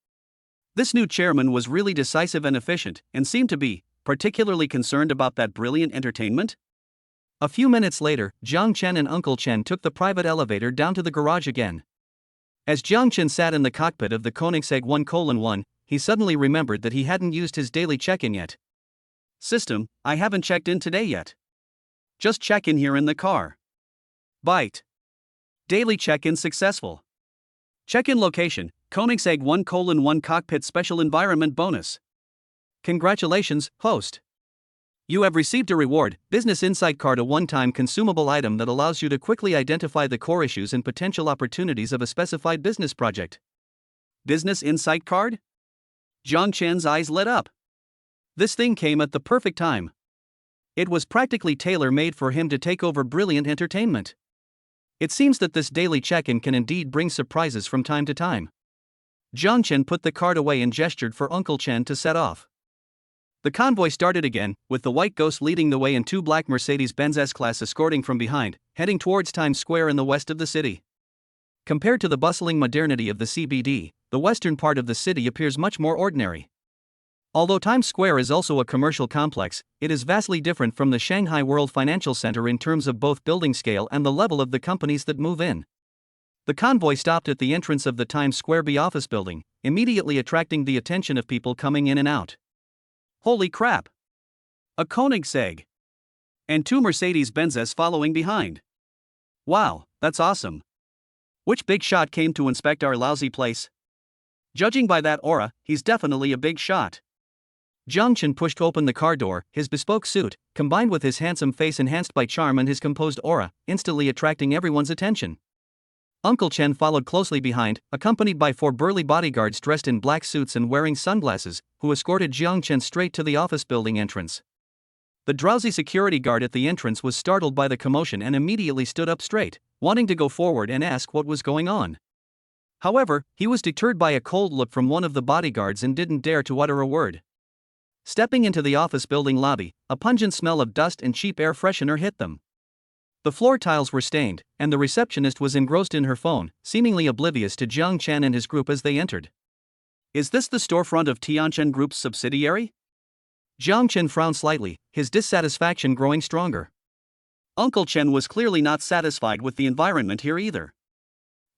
This new chairman was really decisive and efficient, and seemed to be particularly concerned about that Brilliant Entertainment. A few minutes later, Jiang Chen and Uncle Chen took the private elevator down to the garage again. As Jiang Chen sat in the cockpit of the Koenigsegg 1:1, he suddenly remembered that he hadn't used his daily check-in yet. System, I haven't checked in today yet. Just check in here in the car. Byte. Daily check-in successful. Check-in location, Koenigsegg 1:1 cockpit special environment bonus. Congratulations, host. You have received a reward, Business Insight Card, a one-time consumable item that allows you to quickly identify the core issues and potential opportunities of a specified business project. Business Insight Card? Jiang Chen's eyes lit up. This thing came at the perfect time. It was practically tailor-made for him to take over Brilliant Entertainment. It seems that this daily check-in can indeed bring surprises from time to time. Jiang Chen put the card away and gestured for Uncle Chen to set off. The convoy started again, with the White Ghost leading the way and two black Mercedes-Benz S-Class escorting from behind, heading towards Times Square in the west of the city. Compared to the bustling modernity of the CBD, the western part of the city appears much more ordinary. Although Times Square is also a commercial complex, it is vastly different from the Shanghai World Financial Center in terms of both building scale and the level of the companies that move in. The convoy stopped at the entrance of the Times Square B office building, immediately attracting the attention of people coming in and out. Holy crap! A Koenigsegg! And two Mercedes-Benzes following behind. Wow, that's awesome. Which big shot came to inspect our lousy place? Judging by that aura, he's definitely a big shot. Jiang Chen pushed open the car door, his bespoke suit, combined with his handsome face enhanced by charm and his composed aura, instantly attracting everyone's attention. Uncle Chen followed closely behind, accompanied by four burly bodyguards dressed in black suits and wearing sunglasses, who escorted Jiang Chen straight to the office building entrance. The drowsy security guard at the entrance was startled by the commotion and immediately stood up straight, wanting to go forward and ask what was going on. However, he was deterred by a cold look from one of the bodyguards and didn't dare to utter a word. Stepping into the office building lobby, a pungent smell of dust and cheap air freshener hit them. The floor tiles were stained, and the receptionist was engrossed in her phone, seemingly oblivious to Jiang Chen and his group as they entered. Is this the storefront of Tianchen Group's subsidiary? Jiang Chen frowned slightly, his dissatisfaction growing stronger. Uncle Chen was clearly not satisfied with the environment here either.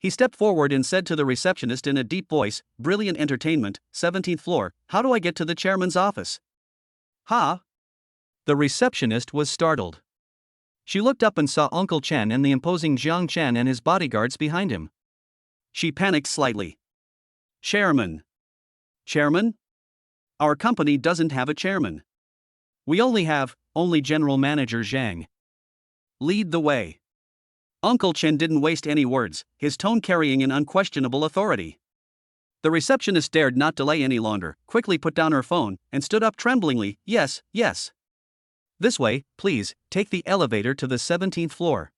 He stepped forward and said to the receptionist in a deep voice, "Brilliant Entertainment, 17th floor, how do I get to the chairman's office?" "Huh?" The receptionist was startled. She looked up and saw Uncle Chen and the imposing Jiang Chen and his bodyguards behind him. She panicked slightly. "Chairman. Chairman? Our company doesn't have a chairman. We only General Manager Zhang. Lead the way." Uncle Chen didn't waste any words, his tone carrying an unquestionable authority. The receptionist dared not delay any longer, quickly put down her phone, and stood up tremblingly. "Yes, yes. This way, please, take the elevator to the 17th floor."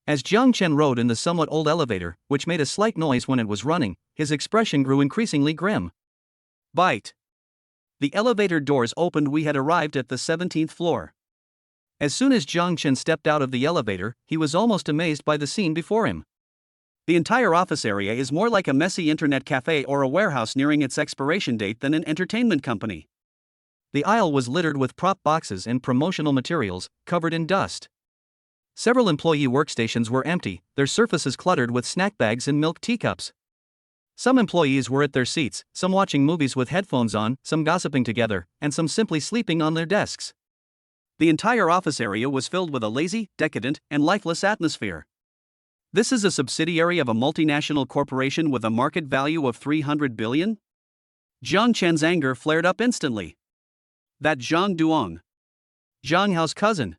As Jiang Chen rode in the somewhat old elevator, which made a slight noise when it was running, his expression grew increasingly grim. Bite. The elevator doors opened. We had arrived at the 17th floor. As soon as Jiang Chen stepped out of the elevator, he was almost amazed by the scene before him. The entire office area is more like a messy internet cafe or a warehouse nearing its expiration date than an entertainment company. The aisle was littered with prop boxes and promotional materials, covered in dust. Several employee workstations were empty, their surfaces cluttered with snack bags and milk teacups. Some employees were at their seats, some watching movies with headphones on, some gossiping together, and some simply sleeping on their desks. The entire office area was filled with a lazy, decadent, and lifeless atmosphere. This is a subsidiary of a multinational corporation with a market value of 300 billion? Jiang Chen's anger flared up instantly. That Zhang Duong. Zhang Hao's cousin.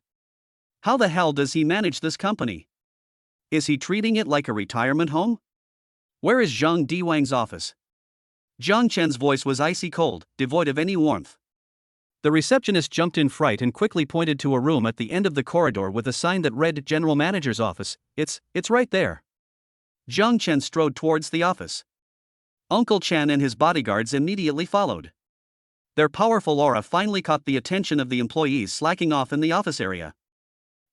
How the hell does he manage this company? Is he treating it like a retirement home? Where is Zhang Diwang's office? Jiang Chen's voice was icy cold, devoid of any warmth. The receptionist jumped in fright and quickly pointed to a room at the end of the corridor with a sign that read General Manager's office. It's right there. Jiang Chen strode towards the office. Uncle Chen and his bodyguards immediately followed. Their powerful aura finally caught the attention of the employees slacking off in the office area.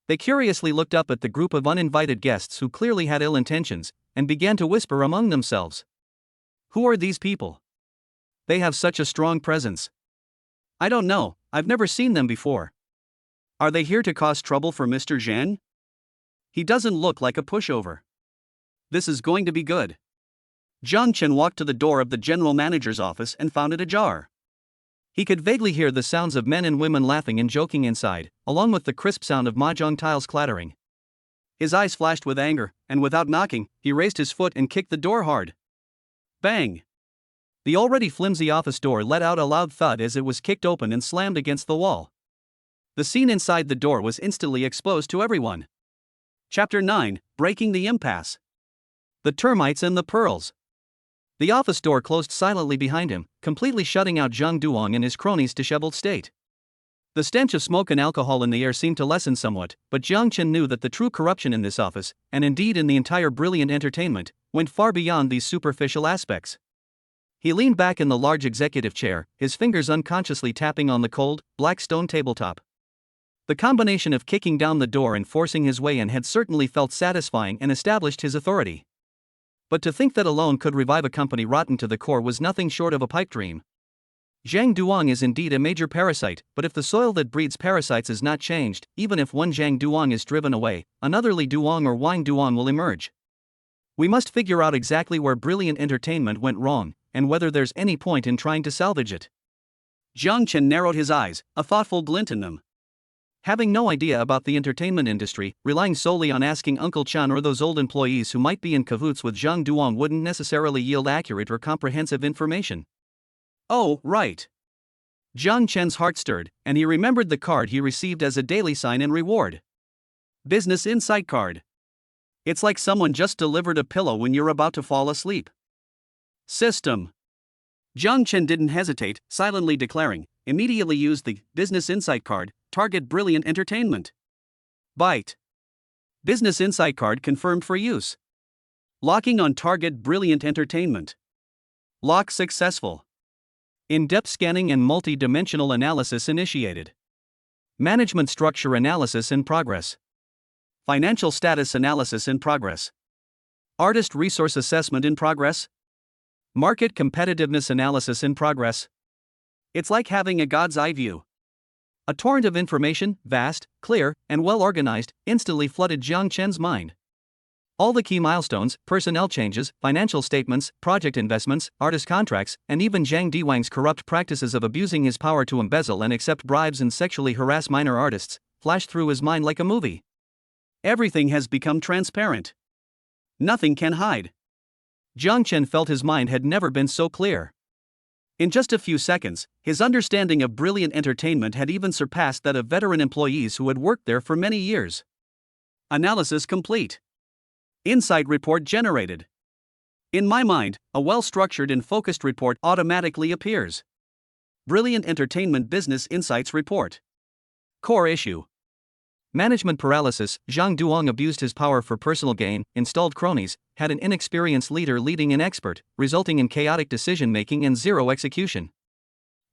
They curiously looked up at the group of uninvited guests who clearly had ill intentions, and began to whisper among themselves. Who are these people? They have such a strong presence. I don't know, I've never seen them before. Are they here to cause trouble for Mr. Zhang? He doesn't look like a pushover. This is going to be good. Jiang Chen walked to the door of the general manager's office and found it ajar. He could vaguely hear the sounds of men and women laughing and joking inside, along with the crisp sound of mahjong tiles clattering. His eyes flashed with anger, and without knocking, he raised his foot and kicked the door hard. Bang! The already flimsy office door let out a loud thud as it was kicked open and slammed against the wall. The scene inside the door was instantly exposed to everyone. Chapter 9: Breaking the Impasse. The Termites and the Pearls. The office door closed silently behind him, completely shutting out Zhang Duong and his cronies' disheveled state. The stench of smoke and alcohol in the air seemed to lessen somewhat, but Jiang Chen knew that the true corruption in this office, and indeed in the entire Brilliant Entertainment, went far beyond these superficial aspects. He leaned back in the large executive chair, his fingers unconsciously tapping on the cold, black stone tabletop. The combination of kicking down the door and forcing his way in had certainly felt satisfying and established his authority. But to think that alone could revive a company rotten to the core was nothing short of a pipe dream. Zhang Duong is indeed a major parasite, but if the soil that breeds parasites is not changed, even if one Zhang Duong is driven away, another Li Duong or Wang Duong will emerge. We must figure out exactly where Brilliant Entertainment went wrong, and whether there's any point in trying to salvage it. Jiang Chen narrowed his eyes, a thoughtful glint in them. Having no idea about the entertainment industry, relying solely on asking Uncle Chen or those old employees who might be in cahoots with Zhang Duong wouldn't necessarily yield accurate or comprehensive information. Oh, right. Jiang Chen's heart stirred, and he remembered the card he received as a daily sign and reward. Business Insight Card. It's like someone just delivered a pillow when you're about to fall asleep. System. Jiang Chen didn't hesitate, silently declaring, immediately use the Business Insight Card, target Brilliant Entertainment. Byte. Business Insight Card confirmed for use. Locking on target Brilliant Entertainment. Lock successful. In-depth scanning and multi-dimensional analysis initiated. Management structure analysis in progress. Financial status analysis in progress. Artist resource assessment in progress. Market competitiveness analysis in progress. It's like having a god's eye view. A torrent of information, vast, clear, and well organized, instantly flooded Jiang Chen's mind. All the key milestones, personnel changes, financial statements, project investments, artist contracts, and even Zhang Diwang's corrupt practices of abusing his power to embezzle and accept bribes and sexually harass minor artists, flashed through his mind like a movie. Everything has become transparent. Nothing can hide. Jiang Chen felt his mind had never been so clear. In just a few seconds, his understanding of Brilliant Entertainment had even surpassed that of veteran employees who had worked there for many years. Analysis complete. Insight report generated. In my mind, a well-structured and focused report automatically appears. Brilliant Entertainment Business Insights Report. Core issue. Management paralysis. Zhang Duong abused his power for personal gain, installed cronies, had an inexperienced leader leading an expert, resulting in chaotic decision-making and zero execution.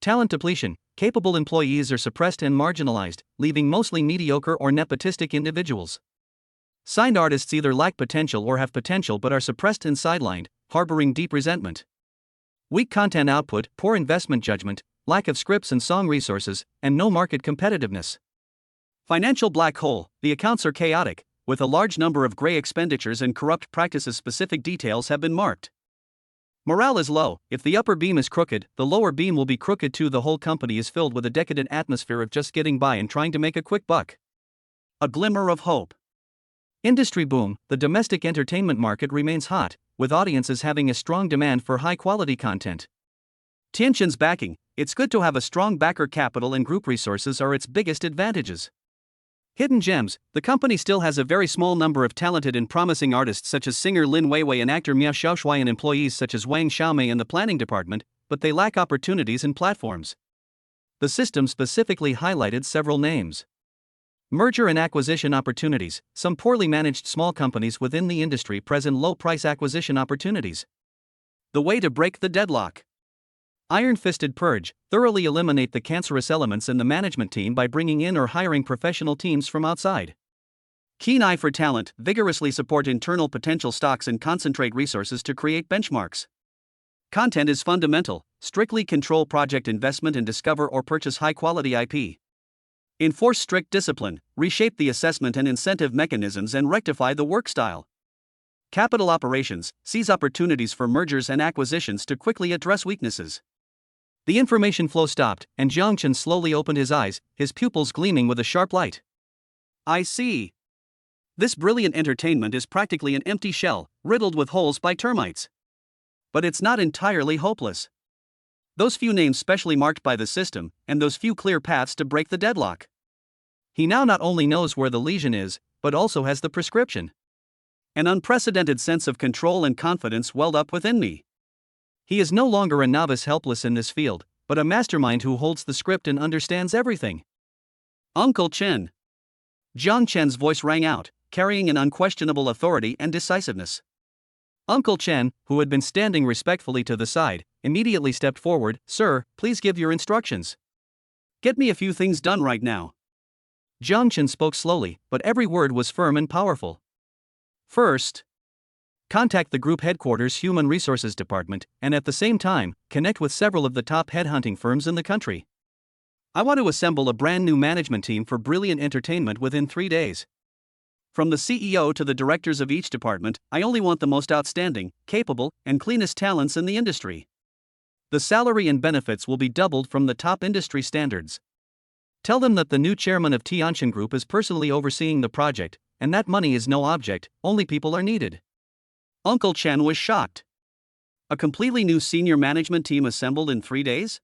Talent depletion. Capable employees are suppressed and marginalized, leaving mostly mediocre or nepotistic individuals. Signed artists either lack potential or have potential but are suppressed and sidelined, harboring deep resentment. Weak content output, poor investment judgment, lack of scripts and song resources, and no market competitiveness. Financial black hole. The accounts are chaotic, with a large number of gray expenditures and corrupt practices. Specific details have been marked. Morale is low. If the upper beam is crooked, the lower beam will be crooked too. The whole company is filled with a decadent atmosphere of just getting by and trying to make a quick buck. A glimmer of hope. Industry boom. The domestic entertainment market remains hot, with audiences having a strong demand for high-quality content. Tianqin's backing. It's good to have a strong backer. Capital and group resources are its biggest advantages. Hidden gems. The company still has a very small number of talented and promising artists such as singer Lin Weiwei and actor Miao Xiaoshuai and employees such as Wang Xiaomei in the planning department, but they lack opportunities and platforms. The system specifically highlighted several names. Merger and acquisition opportunities. Some poorly managed small companies within the industry present low price acquisition opportunities. The way to break the deadlock. Iron-fisted purge, thoroughly eliminate the cancerous elements in the management team by bringing in or hiring professional teams from outside. Keen eye for talent, vigorously support internal potential stocks and concentrate resources to create benchmarks. Content is fundamental, strictly control project investment and discover or purchase high-quality IP. Enforce strict discipline, reshape the assessment and incentive mechanisms and rectify the work style. Capital operations, seize opportunities for mergers and acquisitions to quickly address weaknesses. The information flow stopped, and Jiangchen slowly opened his eyes, his pupils gleaming with a sharp light. I see. This brilliant entertainment is practically an empty shell, riddled with holes by termites. But it's not entirely hopeless. Those few names specially marked by the system, and those few clear paths to break the deadlock. He now not only knows where the lesion is, but also has the prescription. An unprecedented sense of control and confidence welled up within me. He is no longer a novice helpless in this field, but a mastermind who holds the script and understands everything. Uncle Chen. Jiang Chen's voice rang out, carrying an unquestionable authority and decisiveness. Uncle Chen, who had been standing respectfully to the side, immediately stepped forward. Sir, please give your instructions. Get me a few things done right now. Jiang Chen spoke slowly, but every word was firm and powerful. First, contact the group headquarters Human Resources Department, and at the same time, connect with several of the top headhunting firms in the country. I want to assemble a brand new management team for brilliant entertainment within 3 days. From the CEO to the directors of each department, I only want the most outstanding, capable, and cleanest talents in the industry. The salary and benefits will be doubled from the top industry standards. Tell them that the new chairman of Tianjin Group is personally overseeing the project, and that money is no object, only people are needed. Uncle Chen was shocked. A completely new senior management team assembled in 3 days?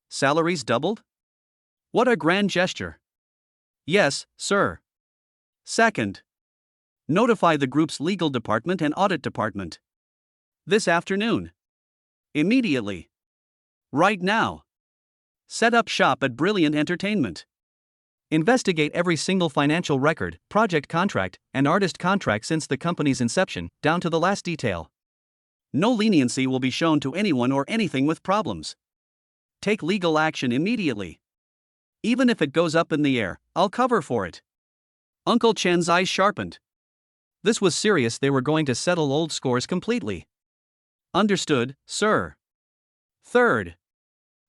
Salaries doubled? What a grand gesture. Yes, sir. Second, notify the group's legal department and audit department. This afternoon. Immediately. Right now. Set up shop at Brilliant Entertainment. Investigate every single financial record, project contract, and artist contract since the company's inception, down to the last detail. No leniency will be shown to anyone or anything with problems. Take legal action immediately. Even if it goes up in the air, I'll cover for it. Uncle Chen's eyes sharpened. This was serious. They were going to settle old scores completely. Understood, sir. Third,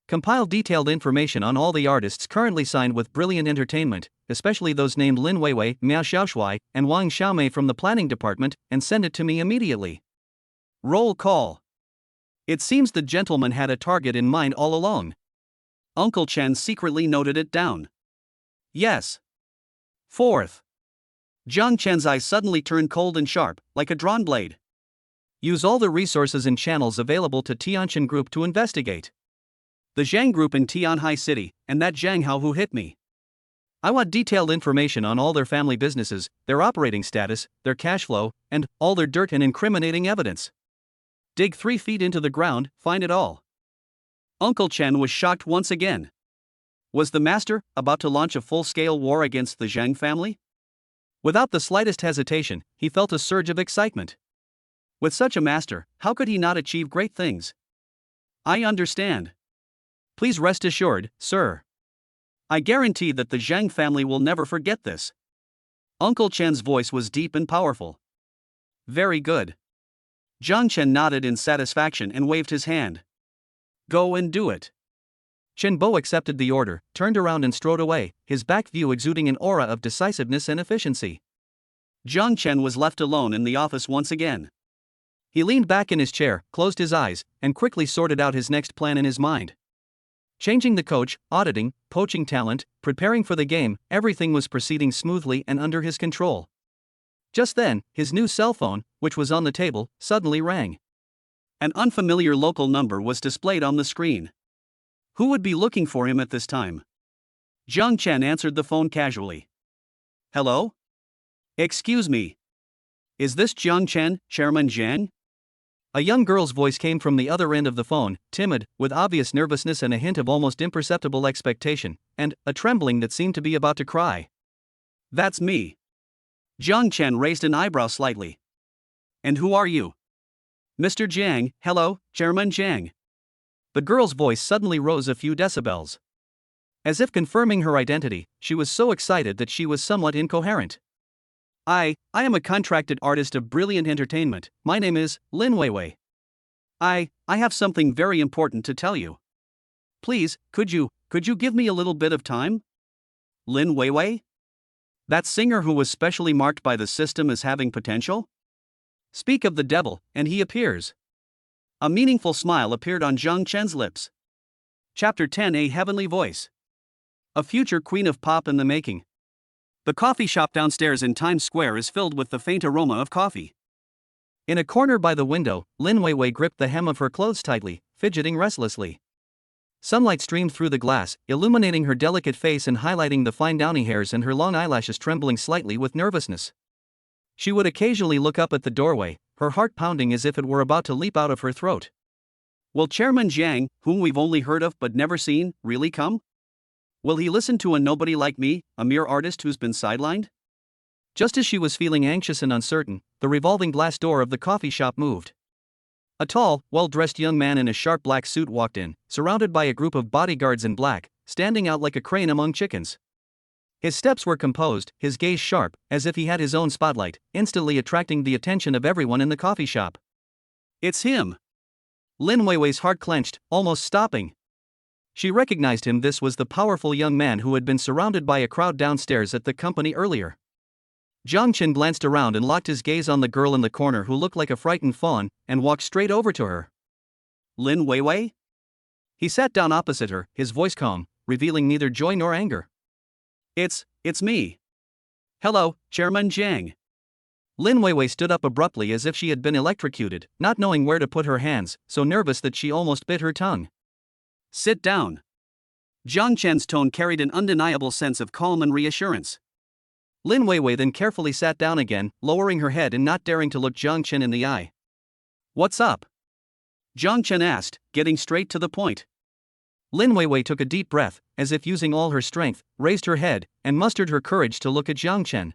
compile detailed information on all the artists currently signed with Brilliant Entertainment, especially those named Lin Weiwei, Miao Xiaoshui, and Wang Xiaomei from the planning department, and send it to me immediately. Roll call. It seems the gentleman had a target in mind all along. Uncle Chen secretly noted it down. Yes. Fourth, Jiang Chen's eyes suddenly turned cold and sharp, like a drawn blade. Use all the resources and channels available to Tianjin Group to investigate. The Zhang Group in Tianhai City, and that Zhang Hao who hit me. I want detailed information on all their family businesses, their operating status, their cash flow, and all their dirt and incriminating evidence. Dig 3 feet into the ground, find it all. Uncle Chen was shocked once again. Was the master about to launch a full-scale war against the Zhang family? Without the slightest hesitation, he felt a surge of excitement. With such a master, how could he not achieve great things? I understand. Please rest assured, sir. I guarantee that the Zhang family will never forget this. Uncle Chen's voice was deep and powerful. Very good. Jiang Chen nodded in satisfaction and waved his hand. Go and do it. Chen Bo accepted the order, turned around and strode away, his back view exuding an aura of decisiveness and efficiency. Jiang Chen was left alone in the office once again. He leaned back in his chair, closed his eyes, and quickly sorted out his next plan in his mind. Changing the coach, auditing, poaching talent, preparing for the game, everything was proceeding smoothly and under his control. Just then, his new cell phone, which was on the table, suddenly rang. An unfamiliar local number was displayed on the screen. Who would be looking for him at this time? Jiang Chen answered the phone casually. Hello? Excuse me. Is this Jiang Chen, Chairman Zhang? A young girl's voice came from the other end of the phone, timid, with obvious nervousness and a hint of almost imperceptible expectation, and a trembling that seemed to be about to cry. That's me. Jiang Chen raised an eyebrow slightly. And who are you? Mr. Jiang, hello, Chairman Jiang. The girl's voice suddenly rose a few decibels. As if confirming her identity, she was so excited that she was somewhat incoherent. I am a contracted artist of brilliant entertainment. My name is Lin Weiwei. I have something very important to tell you. Please, could you give me a little bit of time? Lin Weiwei? That singer who was specially marked by the system as having potential? Speak of the devil, and he appears. A meaningful smile appeared on Zhang Chen's lips. Chapter 10: A Heavenly Voice. A future queen of pop in the making. The coffee shop downstairs in Times Square is filled with the faint aroma of coffee. In a corner by the window, Lin Weiwei gripped the hem of her clothes tightly, fidgeting restlessly. Sunlight streamed through the glass, illuminating her delicate face and highlighting the fine downy hairs and her long eyelashes trembling slightly with nervousness. She would occasionally look up at the doorway, her heart pounding as if it were about to leap out of her throat. Will Chairman Jiang, whom we've only heard of but never seen, really come? Will he listen to a nobody like me, a mere artist who's been sidelined? Just as she was feeling anxious and uncertain, the revolving glass door of the coffee shop moved. A tall, well-dressed young man in a sharp black suit walked in, surrounded by a group of bodyguards in black, standing out like a crane among chickens. His steps were composed, his gaze sharp, as if he had his own spotlight, instantly attracting the attention of everyone in the coffee shop. It's him! Lin Weiwei's heart clenched, almost stopping. She recognized him. This was the powerful young man who had been surrounded by a crowd downstairs at the company earlier. Zhang Chen glanced around and locked his gaze on the girl in the corner who looked like a frightened fawn, and walked straight over to her. Lin Weiwei? He sat down opposite her, his voice calm, revealing neither joy nor anger. It's me. Hello, Chairman Jiang. Lin Weiwei stood up abruptly as if she had been electrocuted, not knowing where to put her hands, so nervous that she almost bit her tongue. Sit down. Zhang Chen's tone carried an undeniable sense of calm and reassurance. Lin Weiwei then carefully sat down again, lowering her head and not daring to look Zhang Chen in the eye. What's up? Zhang Chen asked, getting straight to the point. Lin Weiwei took a deep breath, as if using all her strength, raised her head, and mustered her courage to look at Zhang Chen.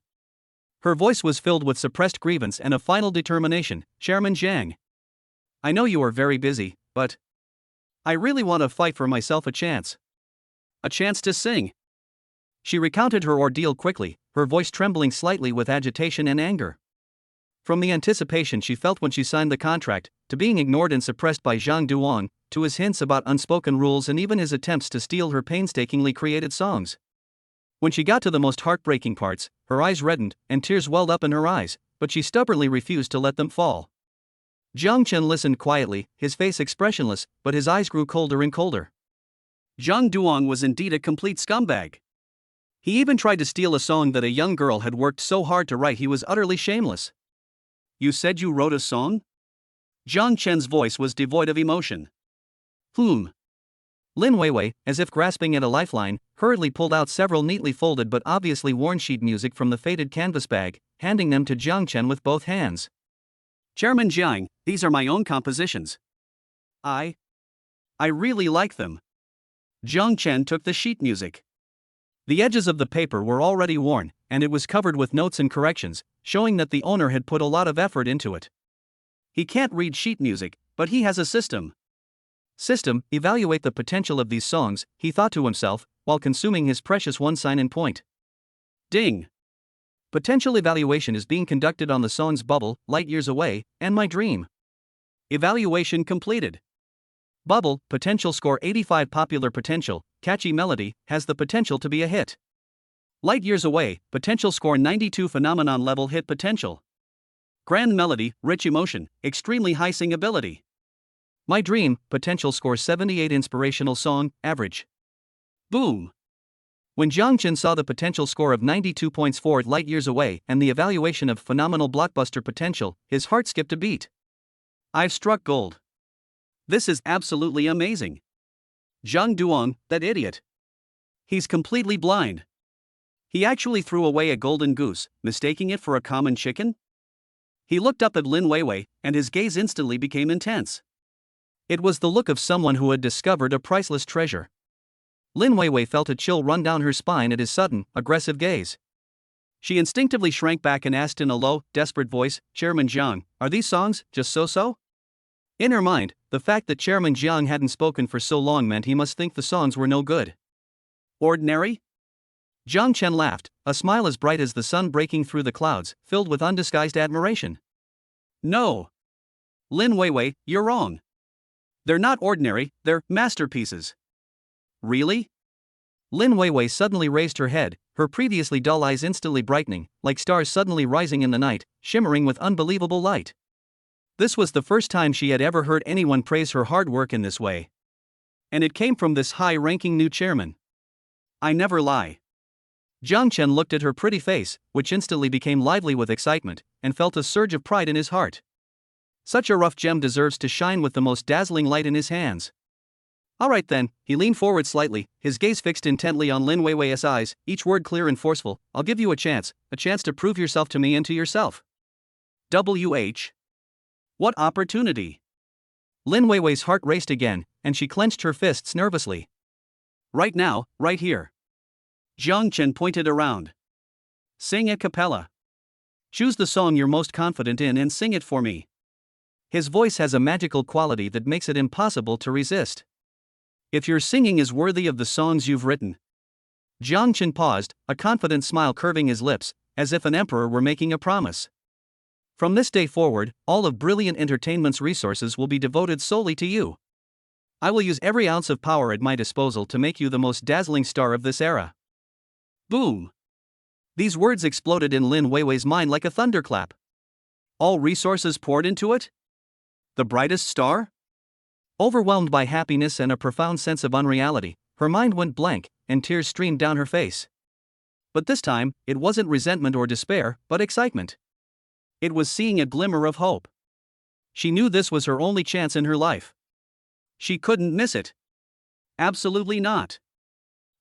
Her voice was filled with suppressed grievance and a final determination. Chairman Jiang. I know you are very busy, but I really want to fight for myself a chance. A chance to sing. She recounted her ordeal quickly, her voice trembling slightly with agitation and anger. From the anticipation she felt when she signed the contract, to being ignored and suppressed by Zhang Duong, to his hints about unspoken rules and even his attempts to steal her painstakingly created songs. When she got to the most heartbreaking parts, her eyes reddened and tears welled up in her eyes, but she stubbornly refused to let them fall. Zhang Chen listened quietly, his face expressionless, but his eyes grew colder and colder. Zhang Duong was indeed a complete scumbag. He even tried to steal a song that a young girl had worked so hard to write. He was utterly shameless. You said you wrote a song? Zhang Chen's voice was devoid of emotion. Lin Weiwei, as if grasping at a lifeline, hurriedly pulled out several neatly folded but obviously worn sheet music from the faded canvas bag, handing them to Zhang Chen with both hands. Chairman Jiang, these are my own compositions. I really like them. Zhang Chen took the sheet music. The edges of the paper were already worn, and it was covered with notes and corrections, showing that the owner had put a lot of effort into it. He can't read sheet music, but he has a system. Evaluate the potential of these songs, he thought to himself, while consuming his precious one sign and point. Ding! Potential evaluation is being conducted on the songs Bubble, Light Years Away, and My Dream. Evaluation completed. Bubble, potential score 85. Popular potential, catchy melody, has the potential to be a hit. Light Years Away, potential score 92. Phenomenon level hit potential. Grand melody, rich emotion, extremely high singability. My Dream, potential score 78. Inspirational song, average. Boom! When Zhang Chen saw the potential score of 92 points for Light Years Away and the evaluation of phenomenal blockbuster potential, his heart skipped a beat. I've struck gold. This is absolutely amazing. Zhang Duong, that idiot. He's completely blind. He actually threw away a golden goose, mistaking it for a common chicken? He looked up at Lin Weiwei, and his gaze instantly became intense. It was the look of someone who had discovered a priceless treasure. Lin Weiwei felt a chill run down her spine at his sudden, aggressive gaze. She instinctively shrank back and asked in a low, desperate voice, Chairman Zhang, are these songs just so-so? In her mind, the fact that Chairman Jiang hadn't spoken for so long meant he must think the songs were no good. Ordinary? Jiang Chen laughed, a smile as bright as the sun breaking through the clouds, filled with undisguised admiration. No. Lin Weiwei, you're wrong. They're not ordinary, they're masterpieces. Really? Lin Weiwei suddenly raised her head, her previously dull eyes instantly brightening, like stars suddenly rising in the night, shimmering with unbelievable light. This was the first time she had ever heard anyone praise her hard work in this way. And it came from this high-ranking new chairman. I never lie. Jiang Chen looked at her pretty face, which instantly became lively with excitement, and felt a surge of pride in his heart. Such a rough gem deserves to shine with the most dazzling light in his hands. Alright then, he leaned forward slightly, his gaze fixed intently on Lin Weiwei's eyes, each word clear and forceful. I'll give you a chance to prove yourself to me and to yourself. WH. What opportunity? Lin Weiwei's heart raced again, and she clenched her fists nervously. Right now, right here. Jiang Chen pointed around. Sing a cappella. Choose the song you're most confident in and sing it for me. His voice has a magical quality that makes it impossible to resist. If your singing is worthy of the songs you've written. Jiang Chen paused, a confident smile curving his lips, as if an emperor were making a promise. From this day forward, all of Brilliant Entertainment's resources will be devoted solely to you. I will use every ounce of power at my disposal to make you the most dazzling star of this era. Boom! These words exploded in Lin Weiwei's mind like a thunderclap. All resources poured into it? The brightest star? Overwhelmed by happiness and a profound sense of unreality, her mind went blank, and tears streamed down her face. But this time, it wasn't resentment or despair, but excitement. It was seeing a glimmer of hope. She knew this was her only chance in her life. She couldn't miss it. Absolutely not.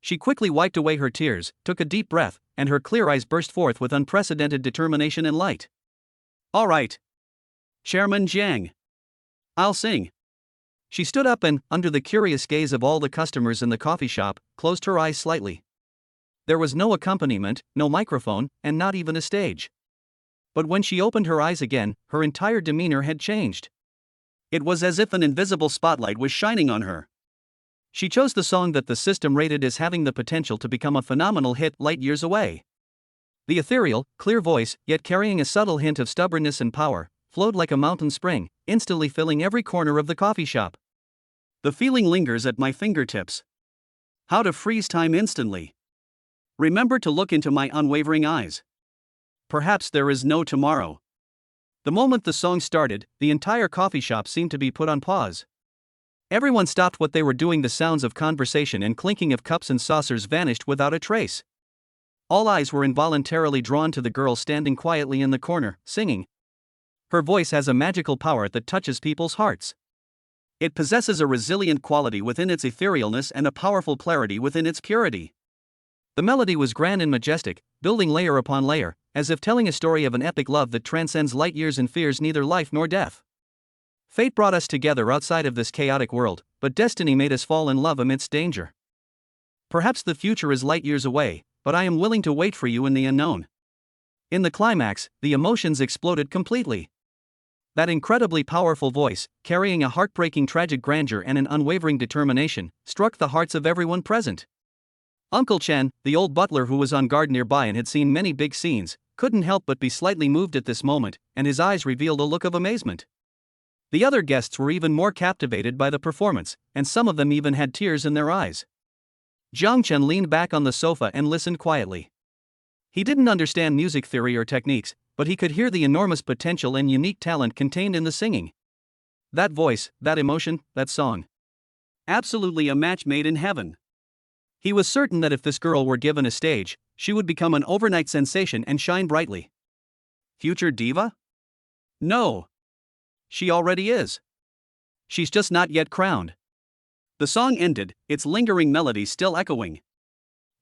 She quickly wiped away her tears, took a deep breath, and her clear eyes burst forth with unprecedented determination and light. All right. Chairman Jiang. I'll sing. She stood up and, under the curious gaze of all the customers in the coffee shop, closed her eyes slightly. There was no accompaniment, no microphone, and not even a stage. But when she opened her eyes again, her entire demeanor had changed. It was as if an invisible spotlight was shining on her. She chose the song that the system rated as having the potential to become a phenomenal hit light years away. The ethereal, clear voice, yet carrying a subtle hint of stubbornness and power, flowed like a mountain spring, instantly filling every corner of the coffee shop. The feeling lingers at my fingertips. How to freeze time instantly. Remember to look into my unwavering eyes. Perhaps there is no tomorrow. The moment the song started, the entire coffee shop seemed to be put on pause. Everyone stopped what they were doing. The sounds of conversation and clinking of cups and saucers vanished without a trace. All eyes were involuntarily drawn to the girl standing quietly in the corner, singing. Her voice has a magical power that touches people's hearts. It possesses a resilient quality within its etherealness and a powerful clarity within its purity. The melody was grand and majestic, building layer upon layer, as if telling a story of an epic love that transcends light years and fears neither life nor death. Fate brought us together outside of this chaotic world, but destiny made us fall in love amidst danger. Perhaps the future is light years away, but I am willing to wait for you in the unknown. In the climax, the emotions exploded completely. That incredibly powerful voice, carrying a heartbreaking tragic grandeur and an unwavering determination, struck the hearts of everyone present. Uncle Chen, the old butler who was on guard nearby and had seen many big scenes, couldn't help but be slightly moved at this moment, and his eyes revealed a look of amazement. The other guests were even more captivated by the performance, and some of them even had tears in their eyes. Jiang Chen leaned back on the sofa and listened quietly. He didn't understand music theory or techniques, but he could hear the enormous potential and unique talent contained in the singing. That voice, that emotion, that song. Absolutely a match made in heaven. He was certain that if this girl were given a stage, she would become an overnight sensation and shine brightly. Future diva? No. She already is. She's just not yet crowned. The song ended, its lingering melody still echoing.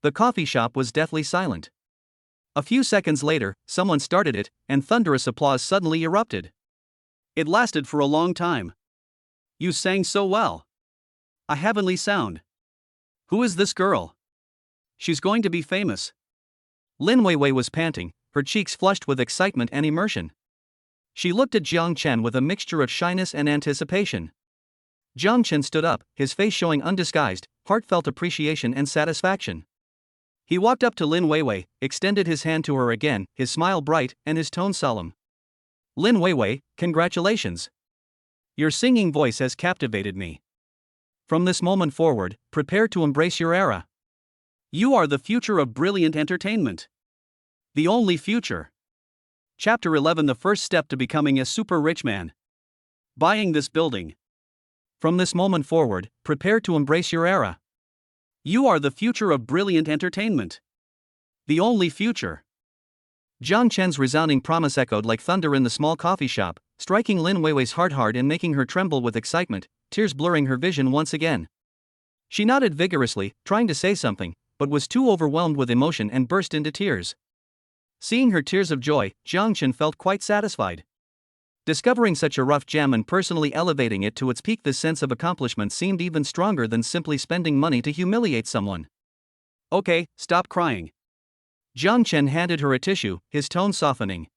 The coffee shop was deathly silent. A few seconds later, someone started it, and thunderous applause suddenly erupted. It lasted for a long time. You sang so well. A heavenly sound. Who is this girl? She's going to be famous. Lin Weiwei was panting, her cheeks flushed with excitement and immersion. She looked at Jiang Chen with a mixture of shyness and anticipation. Jiang Chen stood up, his face showing undisguised, heartfelt appreciation and satisfaction. He walked up to Lin Weiwei, extended his hand to her again, his smile bright and his tone solemn. Lin Weiwei, congratulations. Your singing voice has captivated me. From this moment forward, prepare to embrace your era. You are the future of brilliant entertainment. The only future. Chapter 11: The first step to becoming a super rich man. Buying this building. From this moment forward, prepare to embrace your era. You are the future of brilliant entertainment. The only future. Jiang Chen's resounding promise echoed like thunder in the small coffee shop, striking Lin Weiwei's heart hard and making her tremble with excitement, tears blurring her vision once again. She nodded vigorously, trying to say something, but was too overwhelmed with emotion and burst into tears. Seeing her tears of joy, Jiang Chen felt quite satisfied. Discovering such a rough gem and personally elevating it to its peak, this sense of accomplishment seemed even stronger than simply spending money to humiliate someone. Okay, stop crying. Jiang Chen handed her a tissue, his tone softening.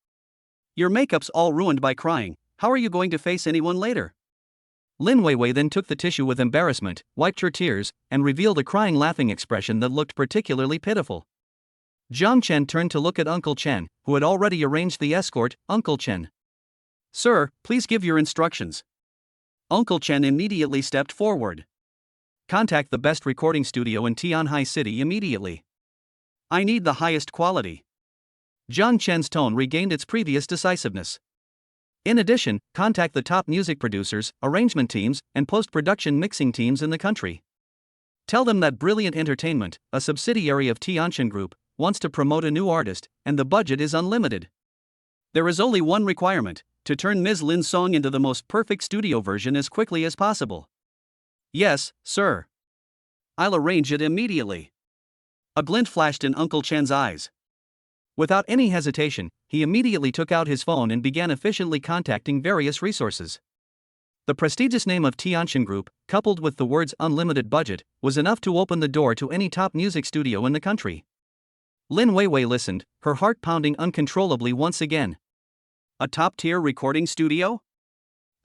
Your makeup's all ruined by crying, how are you going to face anyone later? Lin Weiwei then took the tissue with embarrassment, wiped her tears, and revealed a crying laughing expression that looked particularly pitiful. Jiang Chen turned to look at Uncle Chen, who had already arranged the escort. Uncle Chen. Sir, please give your instructions. Uncle Chen immediately stepped forward. Contact the best recording studio in Tianhai City immediately. I need the highest quality. Jiang Chen's tone regained its previous decisiveness. In addition, contact the top music producers, arrangement teams, and post-production mixing teams in the country. Tell them that Brilliant Entertainment, a subsidiary of Tianxin Group, wants to promote a new artist, and the budget is unlimited. There is only one requirement: to turn Ms. Lin's song into the most perfect studio version as quickly as possible. Yes, sir. I'll arrange it immediately. A glint flashed in Uncle Chen's eyes. Without any hesitation, he immediately took out his phone and began efficiently contacting various resources. The prestigious name of Tianxin Group, coupled with the words unlimited budget, was enough to open the door to any top music studio in the country. Lin Weiwei listened, her heart pounding uncontrollably once again. A top-tier recording studio?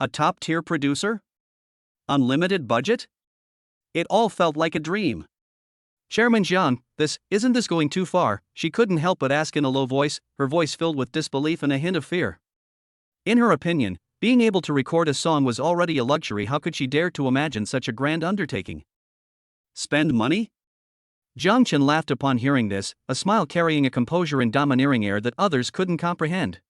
A top-tier producer? Unlimited budget? It all felt like a dream. Chairman Jiang, isn't this going too far? She couldn't help but ask in a low voice, her voice filled with disbelief and a hint of fear. In her opinion, being able to record a song was already a luxury. How could she dare to imagine such a grand undertaking? Spend money? Jiang Chen laughed upon hearing this, a smile carrying a composure and domineering air that others couldn't comprehend.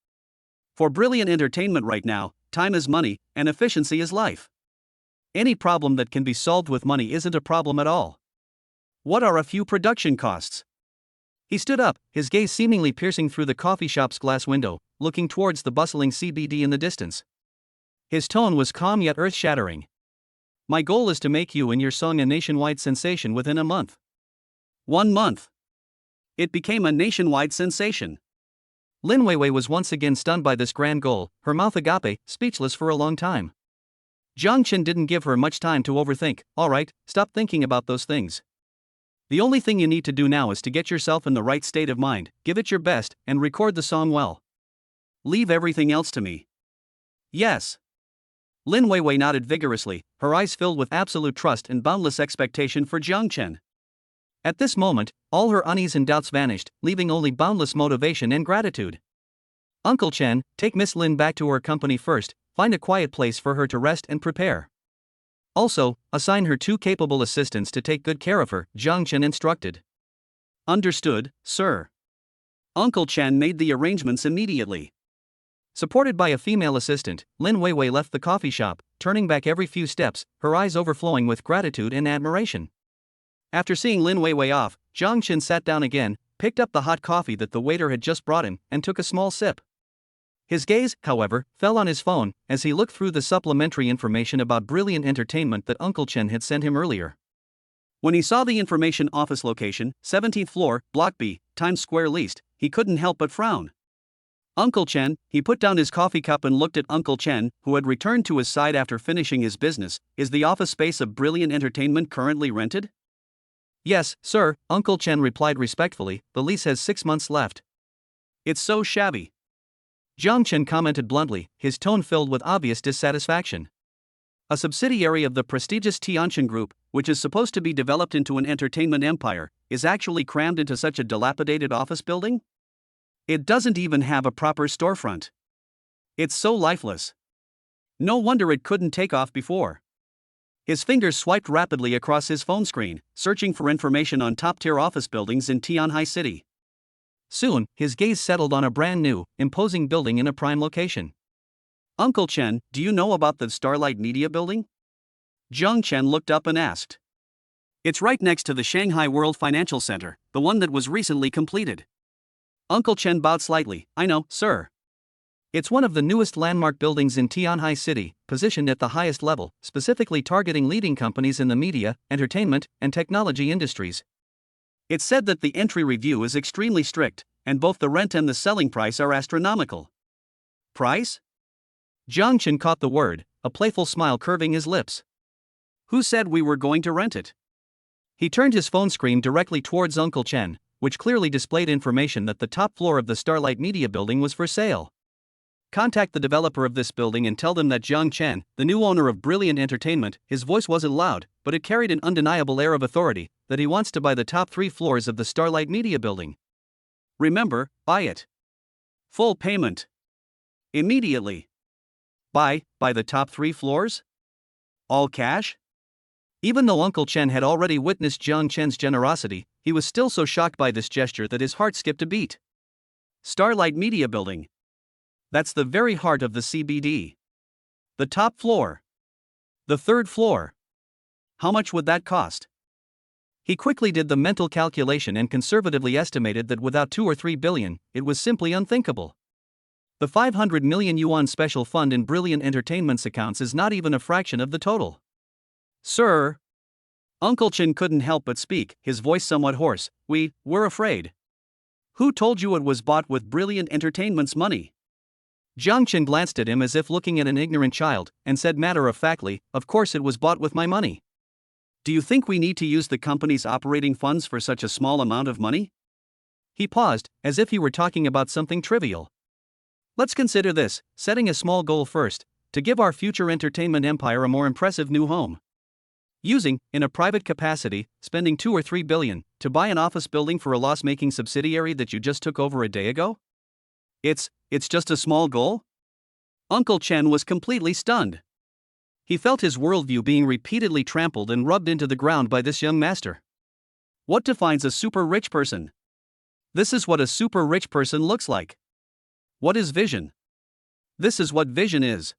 For Brilliant Entertainment right now, time is money, and efficiency is life. Any problem that can be solved with money isn't a problem at all. What are a few production costs? He stood up, his gaze seemingly piercing through the coffee shop's glass window, looking towards the bustling CBD in the distance. His tone was calm yet earth-shattering. My goal is to make you and your song a nationwide sensation within a month. 1 month. It became a nationwide sensation. Lin Weiwei was once again stunned by this grand goal, her mouth agape, speechless for a long time. Jiang Chen didn't give her much time to overthink. All right, stop thinking about those things. The only thing you need to do now is to get yourself in the right state of mind, give it your best, and record the song well. Leave everything else to me. Yes. Lin Weiwei nodded vigorously, her eyes filled with absolute trust and boundless expectation for Jiang Chen. At this moment, all her unease and doubts vanished, leaving only boundless motivation and gratitude. Uncle Chen, take Miss Lin back to her company first, find a quiet place for her to rest and prepare. Also, assign her 2 capable assistants to take good care of her, Jiang Chen instructed. Understood, sir. Uncle Chen made the arrangements immediately. Supported by a female assistant, Lin Weiwei left the coffee shop, turning back every few steps, her eyes overflowing with gratitude and admiration. After seeing Lin Weiwei off, Jiang Chen sat down again, picked up the hot coffee that the waiter had just brought him, and took a small sip. His gaze, however, fell on his phone as he looked through the supplementary information about Brilliant Entertainment that Uncle Chen had sent him earlier. When he saw the information office location, 17th floor, Block B, Times Square leased, he couldn't help but frown. Uncle Chen, he put down his coffee cup and looked at Uncle Chen, who had returned to his side after finishing his business. Is the office space of Brilliant Entertainment currently rented? Yes, sir, Uncle Chen replied respectfully, the lease has 6 months left. It's so shabby. Jiang Chen commented bluntly, his tone filled with obvious dissatisfaction. A subsidiary of the prestigious Tianjin Group, which is supposed to be developed into an entertainment empire, is actually crammed into such a dilapidated office building? It doesn't even have a proper storefront. It's so lifeless. No wonder it couldn't take off before. His fingers swiped rapidly across his phone screen, searching for information on top-tier office buildings in Tianjin City. Soon, his gaze settled on a brand-new, imposing building in a prime location. Uncle Chen, do you know about the Starlight Media Building? Jiang Chen looked up and asked. It's right next to the Shanghai World Financial Center, the one that was recently completed. Uncle Chen bowed slightly. I know, sir. It's one of the newest landmark buildings in Tianjin City, positioned at the highest level, specifically targeting leading companies in the media, entertainment, and technology industries. It's said that the entry review is extremely strict, and both the rent and the selling price are astronomical. Price? Jiang Chen caught the word, a playful smile curving his lips. Who said we were going to rent it? He turned his phone screen directly towards Uncle Chen, which clearly displayed information that the top floor of the Starlight Media Building was for sale. Contact the developer of this building and tell them that Jiang Chen, the new owner of Brilliant Entertainment, his voice wasn't loud, but it carried an undeniable air of authority, that he wants to buy the top 3 floors of the Starlight Media Building. Remember, buy it. Full payment. Immediately. Buy the top 3 floors? All cash? Even though Uncle Chen had already witnessed Jiang Chen's generosity, he was still so shocked by this gesture that his heart skipped a beat. Starlight Media Building. That's the very heart of the CBD. The top floor. The 3rd floor. How much would that cost? He quickly did the mental calculation and conservatively estimated that without 2 or 3 billion, it was simply unthinkable. The 500 million yuan special fund in Brilliant Entertainment's accounts is not even a fraction of the total. Sir. Uncle Chen couldn't help but speak, his voice somewhat hoarse. We're afraid. Who told you it was bought with Brilliant Entertainment's money? Jiang Chen glanced at him as if looking at an ignorant child, and said matter-of-factly, of course it was bought with my money. Do you think we need to use the company's operating funds for such a small amount of money? He paused, as if he were talking about something trivial. Let's consider this, setting a small goal first, to give our future entertainment empire a more impressive new home. Using, in a private capacity, spending 2 or 3 billion, to buy an office building for a loss-making subsidiary that you just took over a day ago? It's just a small goal? Uncle Chen was completely stunned. He felt his worldview being repeatedly trampled and rubbed into the ground by this young master. What defines a super rich person? This is what a super rich person looks like. What is vision? This is what vision is.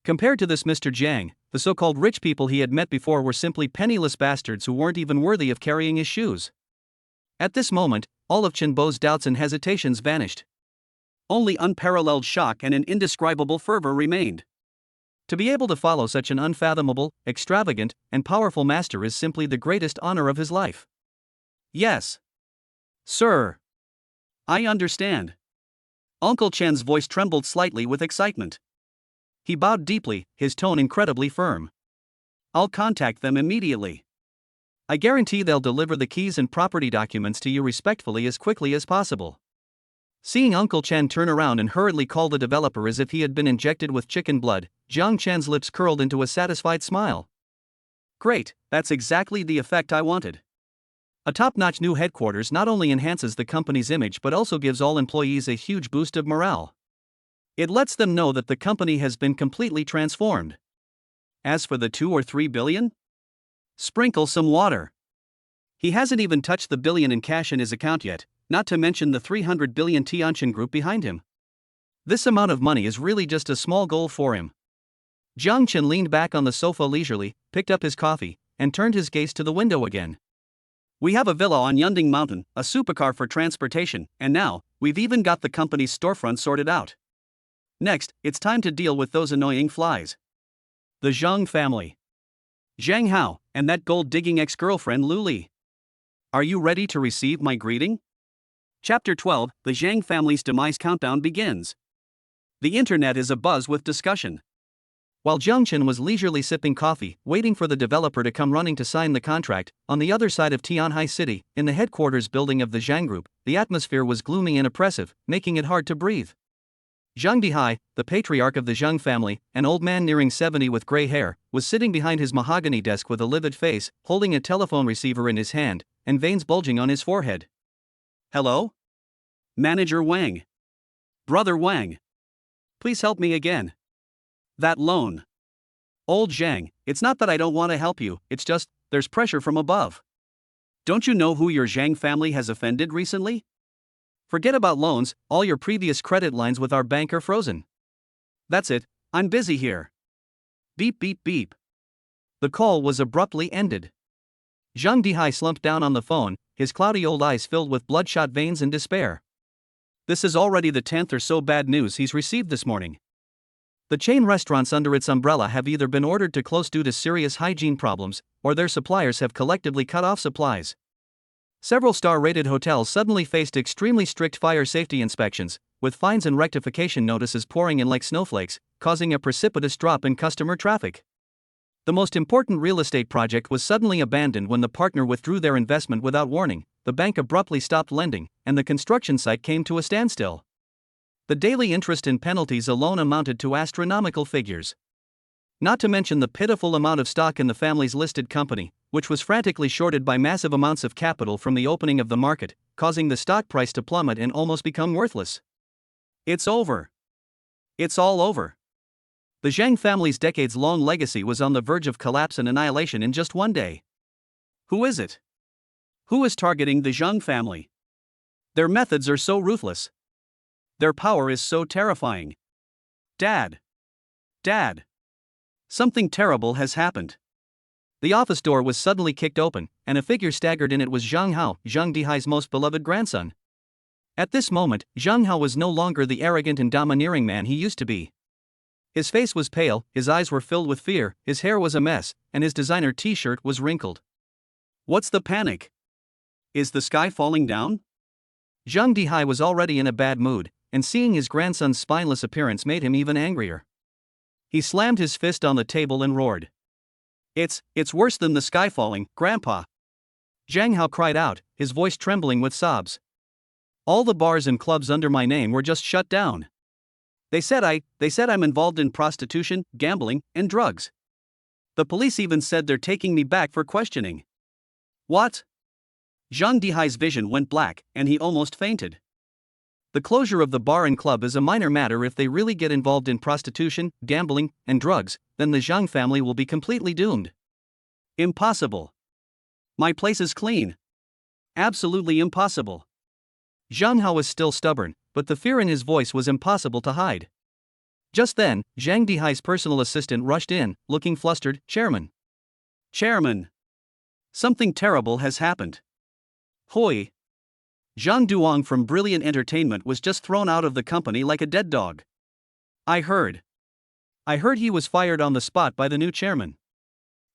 Compared to this Mr. Jiang, the so-called rich people he had met before were simply penniless bastards who weren't even worthy of carrying his shoes. At this moment, all of Chen Bo's doubts and hesitations vanished. Only unparalleled shock and an indescribable fervor remained. To be able to follow such an unfathomable, extravagant, and powerful master is simply the greatest honor of his life. Yes. Sir. I understand. Uncle Chen's voice trembled slightly with excitement. He bowed deeply, his tone incredibly firm. I'll contact them immediately. I guarantee they'll deliver the keys and property documents to you respectfully as quickly as possible. Seeing Uncle Chen turn around and hurriedly call the developer as if he had been injected with chicken blood, Jiang Chen's lips curled into a satisfied smile. Great, that's exactly the effect I wanted. A top-notch new headquarters not only enhances the company's image but also gives all employees a huge boost of morale. It lets them know that the company has been completely transformed. As for the 2 or 3 billion? Sprinkle some water. He hasn't even touched the billion in cash in his account yet, not to mention the 300 billion Tianjin Group behind him. This amount of money is really just a small goal for him. Jiang Chen leaned back on the sofa leisurely, picked up his coffee, and turned his gaze to the window again. We have a villa on Yunding Mountain, a supercar for transportation, and now, we've even got the company's storefront sorted out. Next, it's time to deal with those annoying flies. The Zhang family. Zhang Hao, and that gold-digging ex-girlfriend Lu Li. Are you ready to receive my greeting? Chapter 12, The Zhang Family's Demise Countdown begins. The internet is abuzz with discussion. While Jiang Chen was leisurely sipping coffee, waiting for the developer to come running to sign the contract, on the other side of Tianjin City, in the headquarters building of the Zhang Group, the atmosphere was gloomy and oppressive, making it hard to breathe. Zhang Dihai, the patriarch of the Zhang family, an old man nearing 70 with gray hair, was sitting behind his mahogany desk with a livid face, holding a telephone receiver in his hand, and veins bulging on his forehead. "Hello? Manager Wang. Brother Wang. Please help me again. That loan. Old Zhang, it's not that I don't want to help you, it's just, there's pressure from above. Don't you know who your Zhang family has offended recently? Forget about loans, all your previous credit lines with our bank are frozen. That's it, I'm busy here." Beep beep beep. The call was abruptly ended. Zhang Dihai slumped down on the phone, his cloudy old eyes filled with bloodshot veins and despair. This is already the 10th or so bad news he's received this morning. The chain restaurants under its umbrella have either been ordered to close due to serious hygiene problems, or their suppliers have collectively cut off supplies. Several star-rated hotels suddenly faced extremely strict fire safety inspections, with fines and rectification notices pouring in like snowflakes, causing a precipitous drop in customer traffic. The most important real estate project was suddenly abandoned when the partner withdrew their investment without warning, the bank abruptly stopped lending, and the construction site came to a standstill. The daily interest and penalties alone amounted to astronomical figures. Not to mention the pitiful amount of stock in the family's listed company, which was frantically shorted by massive amounts of capital from the opening of the market, causing the stock price to plummet and almost become worthless. It's over. It's all over. The Zhang family's decades-long legacy was on the verge of collapse and annihilation in just one day. Who is it? Who is targeting the Zhang family? Their methods are so ruthless. Their power is so terrifying. Dad. Dad. Something terrible has happened. The office door was suddenly kicked open, and a figure staggered in. It was Zhang Hao, Zhang Dihai's most beloved grandson. At this moment, Zhang Hao was no longer the arrogant and domineering man he used to be. His face was pale, his eyes were filled with fear, his hair was a mess, and his designer t-shirt was wrinkled. What's the panic? Is the sky falling down? Zhang Dihai was already in a bad mood, and seeing his grandson's spineless appearance made him even angrier. He slammed his fist on the table and roared. It's worse than the sky falling, Grandpa. Zhang Hao cried out, his voice trembling with sobs. All the bars and clubs under my name were just shut down. They said I'm involved in prostitution, gambling, and drugs. The police even said they're taking me back for questioning. What? Zhang Dihai's vision went black, and he almost fainted. The closure of the bar and club is a minor matter. If they really get involved in prostitution, gambling, and drugs, then the Zhang family will be completely doomed. Impossible. My place is clean. Absolutely impossible. Zhang Hao was still stubborn, but the fear in his voice was impossible to hide. Just then, Zhang Dihai's personal assistant rushed in, looking flustered. Chairman. Chairman. Something terrible has happened. Hoi. Zhang Duong from Brilliant Entertainment was just thrown out of the company like a dead dog. I heard he was fired on the spot by the new chairman.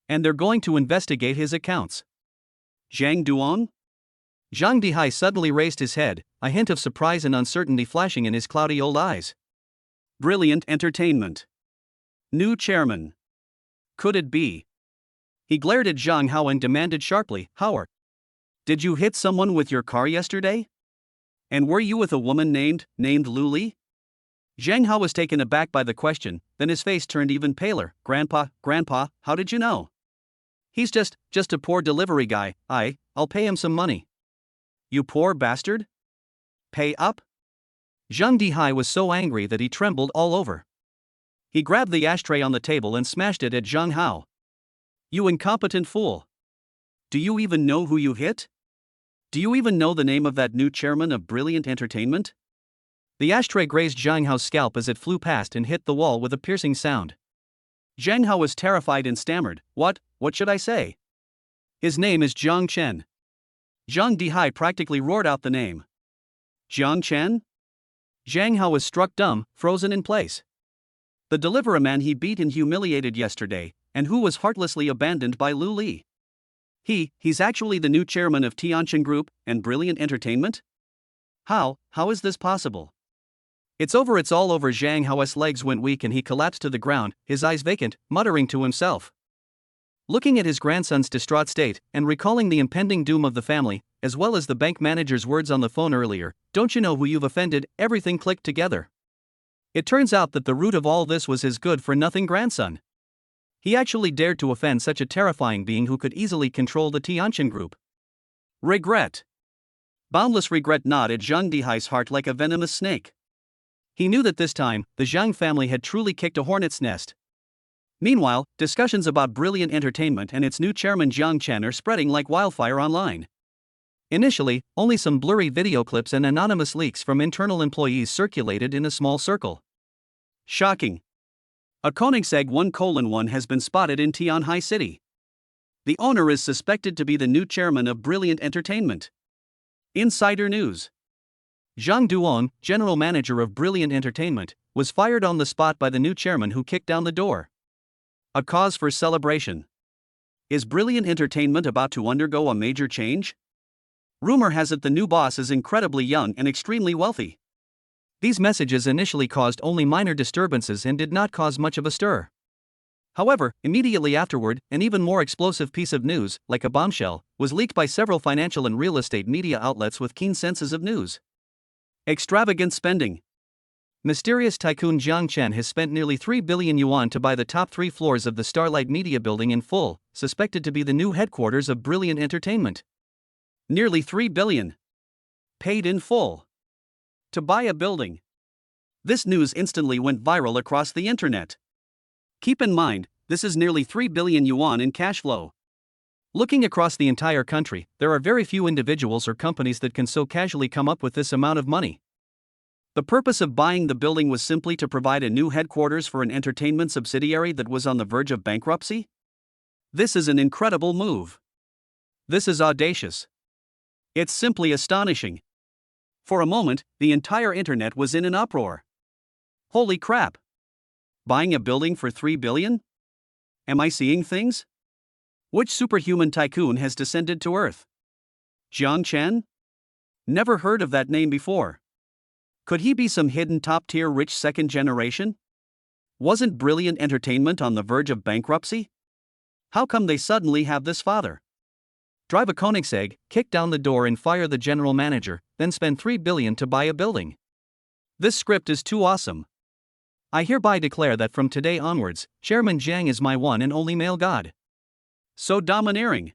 And they're going to investigate his accounts. Zhang Duong? Zhang Dihai suddenly raised his head, a hint of surprise and uncertainty flashing in his cloudy old eyes. Brilliant Entertainment. New chairman. Could it be? He glared at Zhang Hao and demanded sharply, Howard, did you hit someone with your car yesterday? And were you with a woman named Lu Li? Zhang Hao was taken aback by the question, then his face turned even paler. Grandpa, how did you know? He's just a poor delivery guy. I'll pay him some money. You poor bastard? Pay up? Zhang Dihai was so angry that he trembled all over. He grabbed the ashtray on the table and smashed it at Zhang Hao. You incompetent fool. Do you even know who you hit? Do you even know the name of that new chairman of Brilliant Entertainment? The ashtray grazed Zhang Hao's scalp as it flew past and hit the wall with a piercing sound. Zhang Hao was terrified and stammered, What should I say? His name is Jiang Chen. Zhang Dihai practically roared out the name. Jiang Chen? Zhang Hao was struck dumb, frozen in place. The deliverer man he beat and humiliated yesterday, and who was heartlessly abandoned by Lu Li. He's actually the new chairman of Tianqin Group and Brilliant Entertainment? How is this possible? It's all over. Zhang Hao's legs went weak and he collapsed to the ground, his eyes vacant, muttering to himself. Looking at his grandson's distraught state, and recalling the impending doom of the family, as well as the bank manager's words on the phone earlier, don't you know who you've offended, everything clicked together. It turns out that the root of all this was his good-for-nothing grandson. He actually dared to offend such a terrifying being who could easily control the Tianqin group. Regret. Boundless regret gnawed at Zhang Dihai's heart like a venomous snake. He knew that this time, the Zhang family had truly kicked a hornet's nest. Meanwhile, discussions about Brilliant Entertainment and its new chairman Jiang Chen are spreading like wildfire online. Initially, only some blurry video clips and anonymous leaks from internal employees circulated in a small circle. Shocking. A Koenigsegg 1:1 has been spotted in Tianhai City. The owner is suspected to be the new chairman of Brilliant Entertainment. Insider news. Zhang Duan, general manager of Brilliant Entertainment, was fired on the spot by the new chairman who kicked down the door. A cause for celebration. Is Brilliant Entertainment about to undergo a major change? Rumor has it the new boss is incredibly young and extremely wealthy. These messages initially caused only minor disturbances and did not cause much of a stir. However, immediately afterward, an even more explosive piece of news, like a bombshell, was leaked by several financial and real estate media outlets with keen senses of news. Extravagant spending. Mysterious tycoon Jiang Chen has spent nearly 3 billion yuan to buy the top 3 floors of the Starlight Media building in full, suspected to be the new headquarters of Brilliant Entertainment. Nearly 3 billion. Paid in full. To buy a building. This news instantly went viral across the internet. Keep in mind, this is nearly 3 billion yuan in cash flow. Looking across the entire country, there are very few individuals or companies that can so casually come up with this amount of money. The purpose of buying the building was simply to provide a new headquarters for an entertainment subsidiary that was on the verge of bankruptcy? This is an incredible move. This is audacious. It's simply astonishing. For a moment, the entire internet was in an uproar. Holy crap! Buying a building for 3 billion? Am I seeing things? Which superhuman tycoon has descended to Earth? Jiang Chen? Never heard of that name before. Could he be some hidden top-tier rich second generation? Wasn't Brilliant Entertainment on the verge of bankruptcy? How come they suddenly have this father? Drive a Koenigsegg, kick down the door and fire the general manager, then spend 3 billion to buy a building. This script is too awesome. I hereby declare that from today onwards, Chairman Jiang is my one and only male god. So domineering.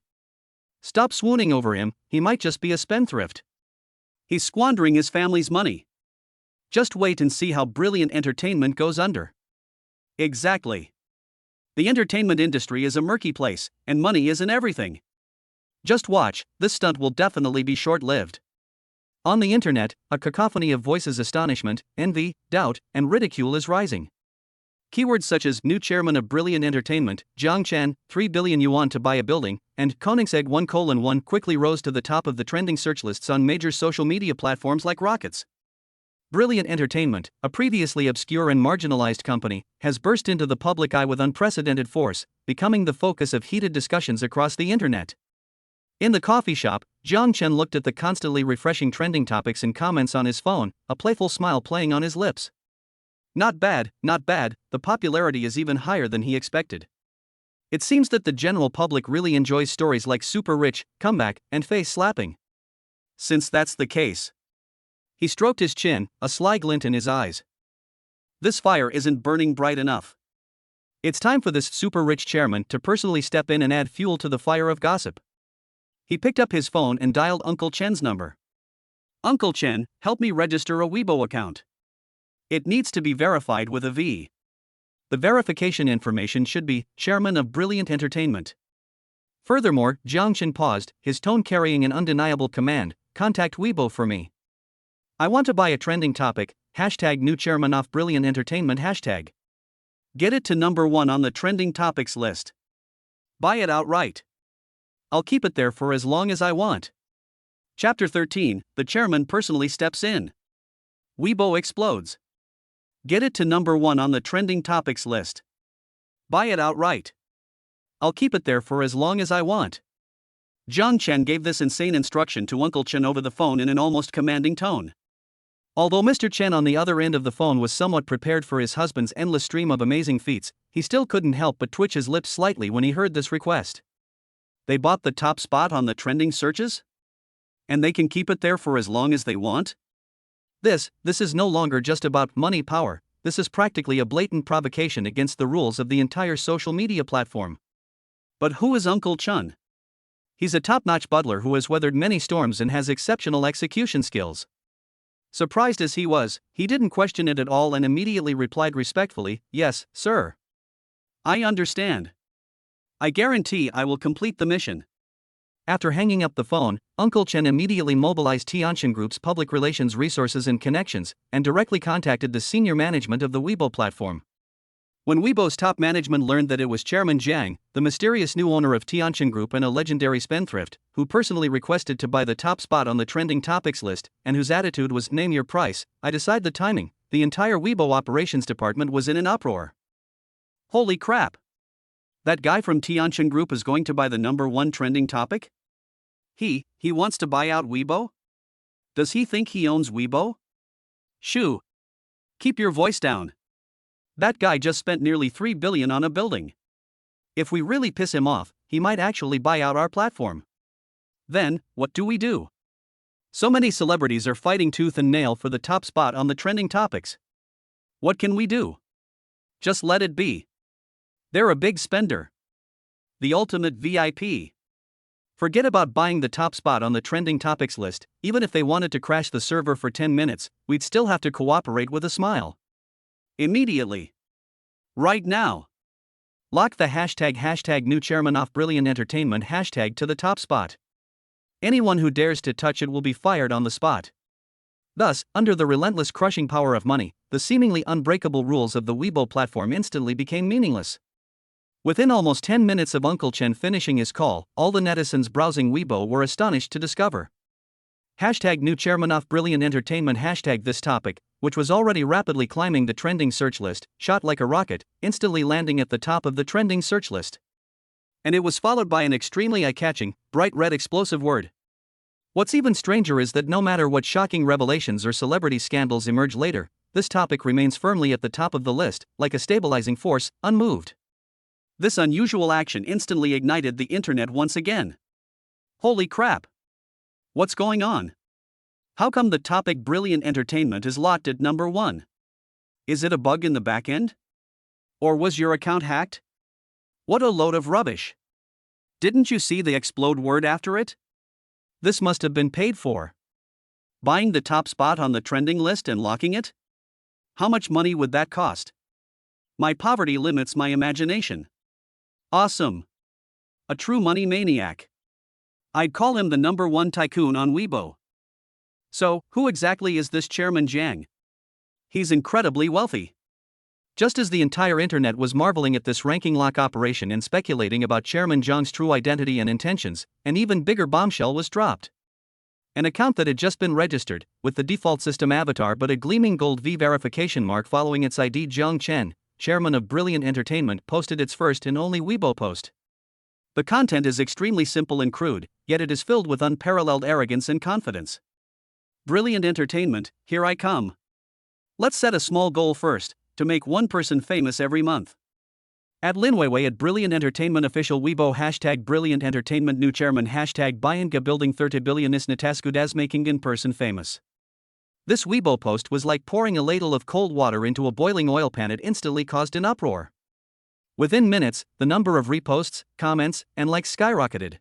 Stop swooning over him, he might just be a spendthrift. He's squandering his family's money. Just wait and see how Brilliant Entertainment goes under. Exactly. The entertainment industry is a murky place, and money isn't everything. Just watch, this stunt will definitely be short-lived. On the internet, a cacophony of voices astonishment, envy, doubt, and ridicule is rising. Keywords such as new chairman of Brilliant Entertainment, Jiang Chen, 3 billion yuan to buy a building, and Koenigsegg 1:1 quickly rose to the top of the trending search lists on major social media platforms like rockets. Brilliant Entertainment, a previously obscure and marginalized company, has burst into the public eye with unprecedented force, becoming the focus of heated discussions across the internet. In the coffee shop, Jiang Chen looked at the constantly refreshing trending topics and comments on his phone, a playful smile playing on his lips. Not bad, not bad, the popularity is even higher than he expected. It seems that the general public really enjoys stories like super rich, comeback, and face slapping. Since that's the case. He stroked his chin, a sly glint in his eyes. This fire isn't burning bright enough. It's time for this super rich chairman to personally step in and add fuel to the fire of gossip. He picked up his phone and dialed Uncle Chen's number. Uncle Chen, help me register a Weibo account. It needs to be verified with a V. The verification information should be chairman of Brilliant Entertainment. Furthermore, Jiang Chen paused, his tone carrying an undeniable command, contact Weibo for me. I want to buy a trending topic, hashtag new chairman of Brilliant Entertainment hashtag. Get it to number 1 on the trending topics list. Buy it outright. I'll keep it there for as long as I want. Chapter 13, the chairman personally steps in. Weibo explodes. Get it to number 1 on the trending topics list. Buy it outright. I'll keep it there for as long as I want. Jiang Chen gave this insane instruction to Uncle Chen over the phone in an almost commanding tone. Although Mr. Chen on the other end of the phone was somewhat prepared for his husband's endless stream of amazing feats, he still couldn't help but twitch his lips slightly when he heard this request. They bought the top spot on the trending searches? And they can keep it there for as long as they want? This is no longer just about money power, this is practically a blatant provocation against the rules of the entire social media platform. But who is Uncle Chun? He's a top-notch butler who has weathered many storms and has exceptional execution skills. Surprised as he was, he didn't question it at all and immediately replied respectfully, "Yes, sir. I understand. I guarantee I will complete the mission." After hanging up the phone, Uncle Chen immediately mobilized Tianxin Group's public relations resources and connections, and directly contacted the senior management of the Weibo platform. When Weibo's top management learned that it was Chairman Jiang, the mysterious new owner of Tianxin Group and a legendary spendthrift, who personally requested to buy the top spot on the trending topics list, and whose attitude was "name your price, I decide the timing," the entire Weibo operations department was in an uproar. Holy crap! That guy from Tianxin Group is going to buy the #1 trending topic? He wants to buy out Weibo? Does he think he owns Weibo? Shoo! Keep your voice down. That guy just spent nearly 3 billion on a building. If we really piss him off, he might actually buy out our platform. Then, what do we do? So many celebrities are fighting tooth and nail for the top spot on the trending topics. What can we do? Just let it be. They're a big spender. The ultimate VIP. Forget about buying the top spot on the trending topics list. Even if they wanted to crash the server for 10 minutes, we'd still have to cooperate with a smile. Immediately. Right now. Lock the hashtag new chairman off Brilliant Entertainment hashtag to the top spot. Anyone who dares to touch it will be fired on the spot. Thus, under the relentless crushing power of money, the seemingly unbreakable rules of the Weibo platform instantly became meaningless. Within almost 10 minutes of Uncle Chen finishing his call, all the netizens browsing Weibo were astonished to discover hashtag new chairman off Brilliant Entertainment hashtag this topic, which was already rapidly climbing the trending search list, shot like a rocket, instantly landing at the top of the trending search list. And it was followed by an extremely eye-catching, bright red explosive word. What's even stranger is that no matter what shocking revelations or celebrity scandals emerge later, this topic remains firmly at the top of the list, like a stabilizing force, unmoved. This unusual action instantly ignited the internet once again. Holy crap! What's going on? How come the topic Brilliant Entertainment is locked at #1? Is it a bug in the backend? Or was your account hacked? What a load of rubbish! Didn't you see the explode word after it? This must have been paid for. Buying the top spot on the trending list and locking it? How much money would that cost? My poverty limits my imagination. Awesome! A true money maniac. I'd call him the #1 tycoon on Weibo. So, who exactly is this Chairman Jiang? He's incredibly wealthy. Just as the entire internet was marveling at this ranking lock operation and speculating about Chairman Jiang's true identity and intentions, an even bigger bombshell was dropped. An account that had just been registered, with the default system avatar but a gleaming gold V verification mark following its ID, Jiang Chen, chairman of Brilliant Entertainment, posted its first and only Weibo post. The content is extremely simple and crude, yet it is filled with unparalleled arrogance and confidence. Brilliant Entertainment, here I come. Let's set a small goal first, to make one person famous every month. At Lin Weiwei at Brilliant Entertainment official Weibo hashtag Brilliant Entertainment new chairman hashtag Bayanga building 30 billion is Nataskudas making in person famous. This Weibo post was like pouring a ladle of cold water into a boiling oil pan. It instantly caused an uproar. Within minutes, the number of reposts, comments, and likes skyrocketed.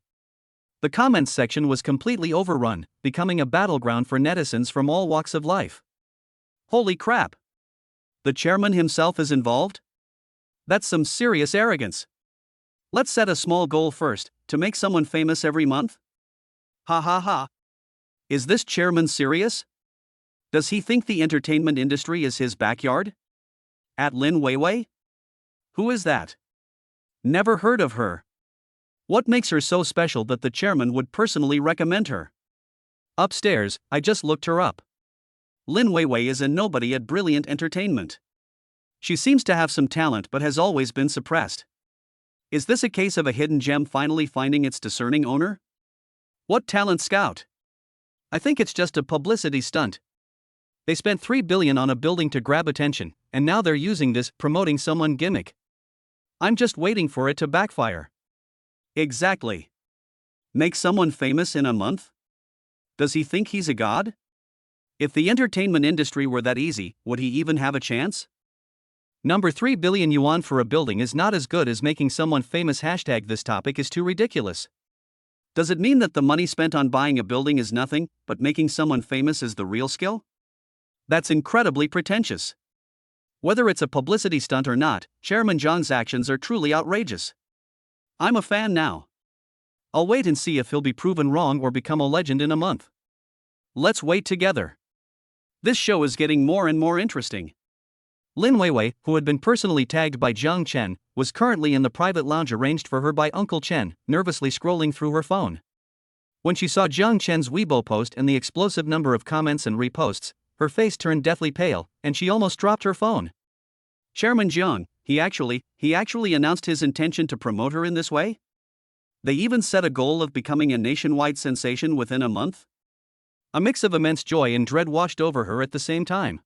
The comments section was completely overrun, becoming a battleground for netizens from all walks of life. Holy crap! The chairman himself is involved? That's some serious arrogance. Let's set a small goal first, to make someone famous every month? Ha ha ha. Is this chairman serious? Does he think the entertainment industry is his backyard? At Lin Weiwei? Who is that? Never heard of her. What makes her so special that the chairman would personally recommend her? Upstairs, I just looked her up. Lin Weiwei is a nobody at Brilliant Entertainment. She seems to have some talent but has always been suppressed. Is this a case of a hidden gem finally finding its discerning owner? What talent scout? I think it's just a publicity stunt. They spent 3 billion on a building to grab attention, and now they're using this promoting someone gimmick. I'm just waiting for it to backfire. Exactly. Make someone famous in a month? Does he think he's a god? If the entertainment industry were that easy, would he even have a chance? Number 3 billion yuan for a building is not as good as making someone famous. Hashtag this topic is too ridiculous. Does it mean that the money spent on buying a building is nothing, but making someone famous is the real skill? That's incredibly pretentious. Whether it's a publicity stunt or not, Chairman Zhang's actions are truly outrageous. I'm a fan now. I'll wait and see if he'll be proven wrong or become a legend in a month. Let's wait together. This show is getting more and more interesting. Lin Weiwei, who had been personally tagged by Jiang Chen, was currently in the private lounge arranged for her by Uncle Chen, nervously scrolling through her phone. When she saw Jiang Chen's Weibo post and the explosive number of comments and reposts, her face turned deathly pale, and she almost dropped her phone. Chairman Jiang, he actually announced his intention to promote her in this way? They even set a goal of becoming a nationwide sensation within a month? A mix of immense joy and dread washed over her at the same time.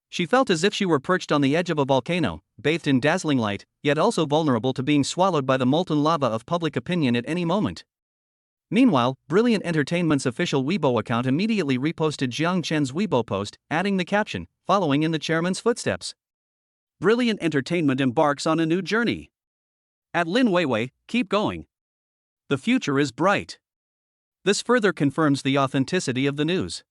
She felt as if she were perched on the edge of a volcano, bathed in dazzling light, yet also vulnerable to being swallowed by the molten lava of public opinion at any moment. Meanwhile, Brilliant Entertainment's official Weibo account immediately reposted Jiang Chen's Weibo post, adding the caption, following in the chairman's footsteps. Brilliant Entertainment embarks on a new journey. At Lin Weiwei, keep going. The future is bright. This further confirms the authenticity of the news.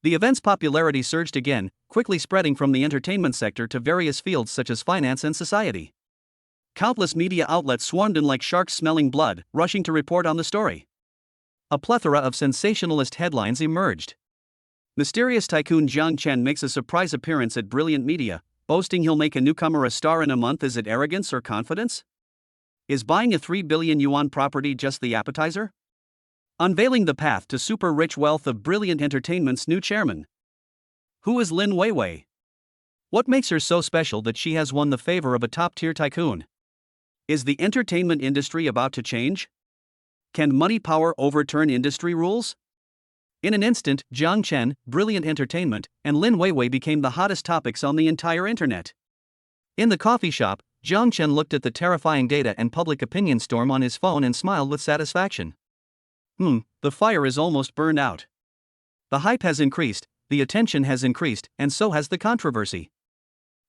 The event's popularity surged again, quickly spreading from the entertainment sector to various fields such as finance and society. Countless media outlets swarmed in like sharks smelling blood, rushing to report on the story. A plethora of sensationalist headlines emerged. Mysterious tycoon Jiang Chen makes a surprise appearance at Brilliant Media, boasting he'll make a newcomer a star in a month. Is it arrogance or confidence? Is buying a 3 billion yuan property just the appetizer? Unveiling the path to super-rich wealth of Brilliant Entertainment's new chairman. Who is Lin Weiwei? What makes her so special that she has won the favor of a top-tier tycoon? Is the entertainment industry about to change? Can money power overturn industry rules? In an instant, Jiang Chen, Brilliant Entertainment, and Lin Weiwei became the hottest topics on the entire internet. In the coffee shop, Jiang Chen looked at the terrifying data and public opinion storm on his phone and smiled with satisfaction. The fire is almost burned out. The hype has increased, the attention has increased, and so has the controversy.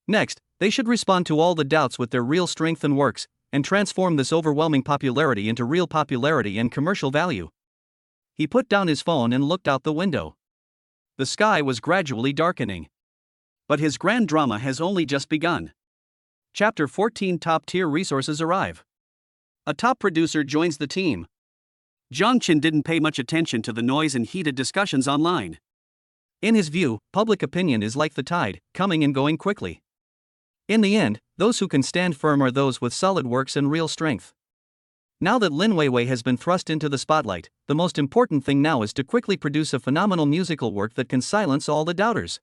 Next, they should respond to all the doubts with their real strength and works, and transform this overwhelming popularity into real popularity and commercial value. He put down his phone and looked out the window. The sky was gradually darkening. But his grand drama has only just begun. Chapter 14. Top-tier resources arrive. A top producer joins the team. Jiang Chen didn't pay much attention to the noise and heated discussions online. In his view, public opinion is like the tide, coming and going quickly. In the end, those who can stand firm are those with solid works and real strength. Now that Lin Weiwei has been thrust into the spotlight, the most important thing now is to quickly produce a phenomenal musical work that can silence all the doubters.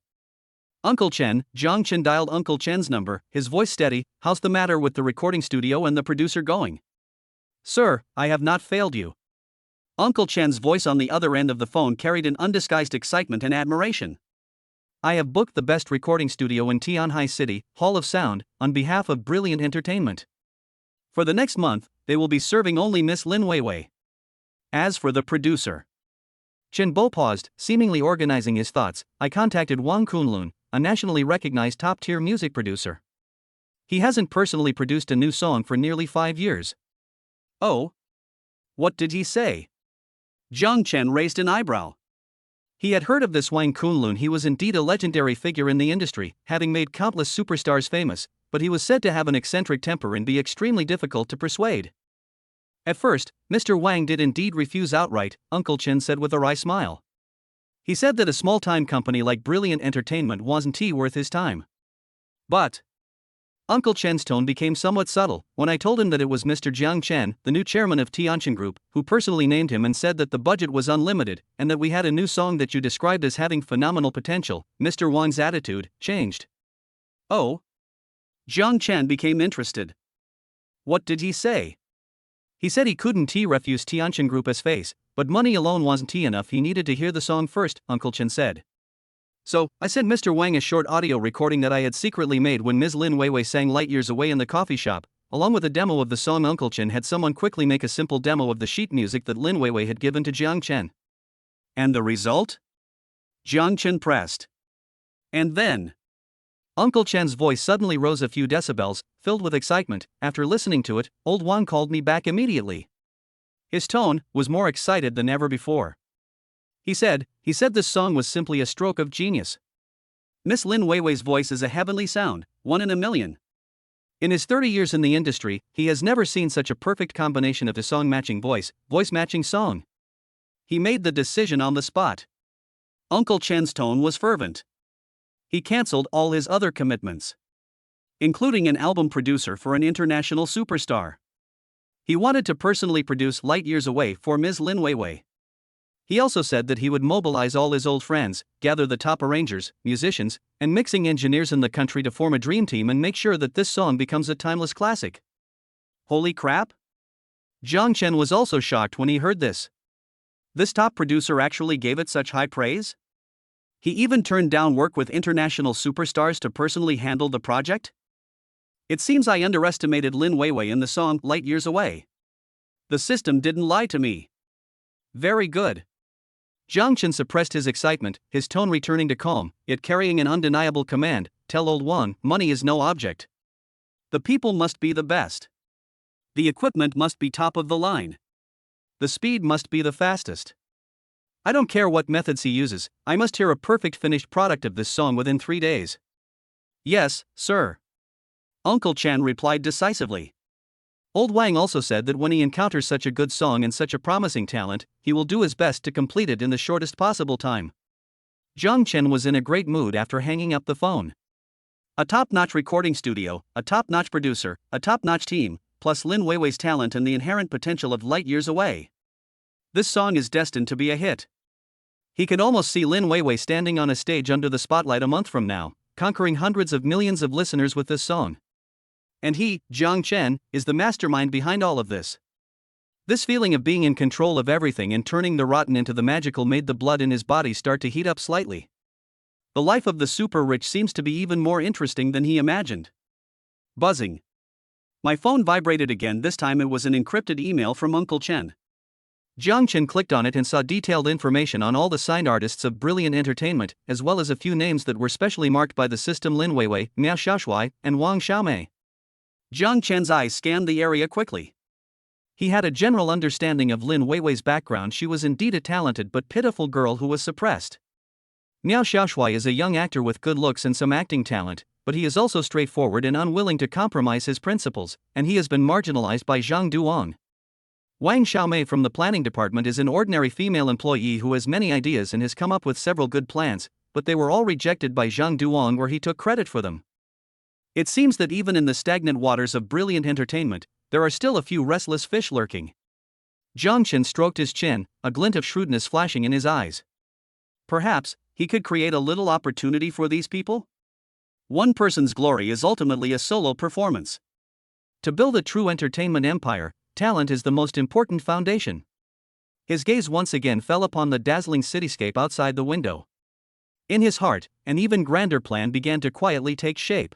Uncle Chen, Jiang Chen dialed Uncle Chen's number, his voice steady. How's the matter with the recording studio and the producer going? Sir, I have not failed you. Uncle Chen's voice on the other end of the phone carried an undisguised excitement and admiration. I have booked the best recording studio in Tianhai City, Hall of Sound, on behalf of Brilliant Entertainment. For the next month, they will be serving only Miss Lin Weiwei. As for the producer. Chen Bo paused, seemingly organizing his thoughts. I contacted Wang Kunlun, a nationally recognized top-tier music producer. He hasn't personally produced a new song for nearly 5 years. Oh? What did he say? Jiang Chen raised an eyebrow. He had heard of this Wang Kunlun. He was indeed a legendary figure in the industry, having made countless superstars famous, but he was said to have an eccentric temper and be extremely difficult to persuade. At first, Mr. Wang did indeed refuse outright, Uncle Chen said with a wry smile. He said that a small-time company like Brilliant Entertainment wasn't worth his time. But Uncle Chen's tone became somewhat subtle when I told him that it was Mr. Jiang Chen, the new chairman of Tianjin Group, who personally named him and said that the budget was unlimited and that we had a new song that you described as having phenomenal potential. Mr. Wang's attitude changed. Oh? Jiang Chen became interested. What did he say? He said he couldn't refuse Tianjin Group as face, but money alone wasn't enough. He needed to hear the song first, Uncle Chen said. So, I sent Mr. Wang a short audio recording that I had secretly made when Ms. Lin Weiwei sang Light Years Away in the coffee shop, along with a demo of the song. Uncle Chen had someone quickly make a simple demo of the sheet music that Lin Weiwei had given to Jiang Chen. And the result? Jiang Chen pressed. And then Uncle Chen's voice suddenly rose a few decibels, filled with excitement. After listening to it, old Wang called me back immediately. His tone was more excited than ever before. He said this song was simply a stroke of genius. Miss Lin Weiwei's voice is a heavenly sound, one in a million. In his 30 years in the industry, he has never seen such a perfect combination of a song-matching voice matching song. He made the decision on the spot. Uncle Chen's tone was fervent. He cancelled all his other commitments, including an album producer for an international superstar. He wanted to personally produce Light Years Away for Ms. Lin Weiwei. He also said that he would mobilize all his old friends, gather the top arrangers, musicians, and mixing engineers in the country to form a dream team and make sure that this song becomes a timeless classic. Holy crap! Jiang Chen was also shocked when he heard this. This top producer actually gave it such high praise? He even turned down work with international superstars to personally handle the project? It seems I underestimated Lin Weiwei in the song Light Years Away. The system didn't lie to me. Very good. Jiang Chen suppressed his excitement, his tone returning to calm, yet carrying an undeniable command: tell old Wang, money is no object. The people must be the best. The equipment must be top of the line. The speed must be the fastest. I don't care what methods he uses, I must hear a perfect finished product of this song within 3 days. Yes, sir. Uncle Chen replied decisively. Old Wang also said that when he encounters such a good song and such a promising talent, he will do his best to complete it in the shortest possible time. Jiang Chen was in a great mood after hanging up the phone. A top-notch recording studio, a top-notch producer, a top-notch team, plus Lin Weiwei's talent and the inherent potential of Light Years Away. This song is destined to be a hit. He could almost see Lin Weiwei standing on a stage under the spotlight a month from now, conquering hundreds of millions of listeners with this song. And he, Jiang Chen, is the mastermind behind all of this. This feeling of being in control of everything and turning the rotten into the magical made the blood in his body start to heat up slightly. The life of the super rich seems to be even more interesting than he imagined. Buzzing. My phone vibrated again. This time it was an encrypted email from Uncle Chen. Jiang Chen clicked on it and saw detailed information on all the signed artists of Brilliant Entertainment, as well as a few names that were specially marked by the system: Lin Weiwei, Miao Xiaoshui, and Wang Xiaomei. Jiang Chen's eyes scanned the area quickly. He had a general understanding of Lin Weiwei's background. She was indeed a talented but pitiful girl who was suppressed. Miao Xiaoshui is a young actor with good looks and some acting talent, but he is also straightforward and unwilling to compromise his principles, and he has been marginalized by Zhang Duong. Wang Xiaomei from the planning department is an ordinary female employee who has many ideas and has come up with several good plans, but they were all rejected by Zhang Duong, where he took credit for them. It seems that even in the stagnant waters of Brilliant Entertainment, there are still a few restless fish lurking. Jiang Chen stroked his chin, a glint of shrewdness flashing in his eyes. Perhaps he could create a little opportunity for these people? One person's glory is ultimately a solo performance. To build a true entertainment empire, talent is the most important foundation. His gaze once again fell upon the dazzling cityscape outside the window. In his heart, an even grander plan began to quietly take shape.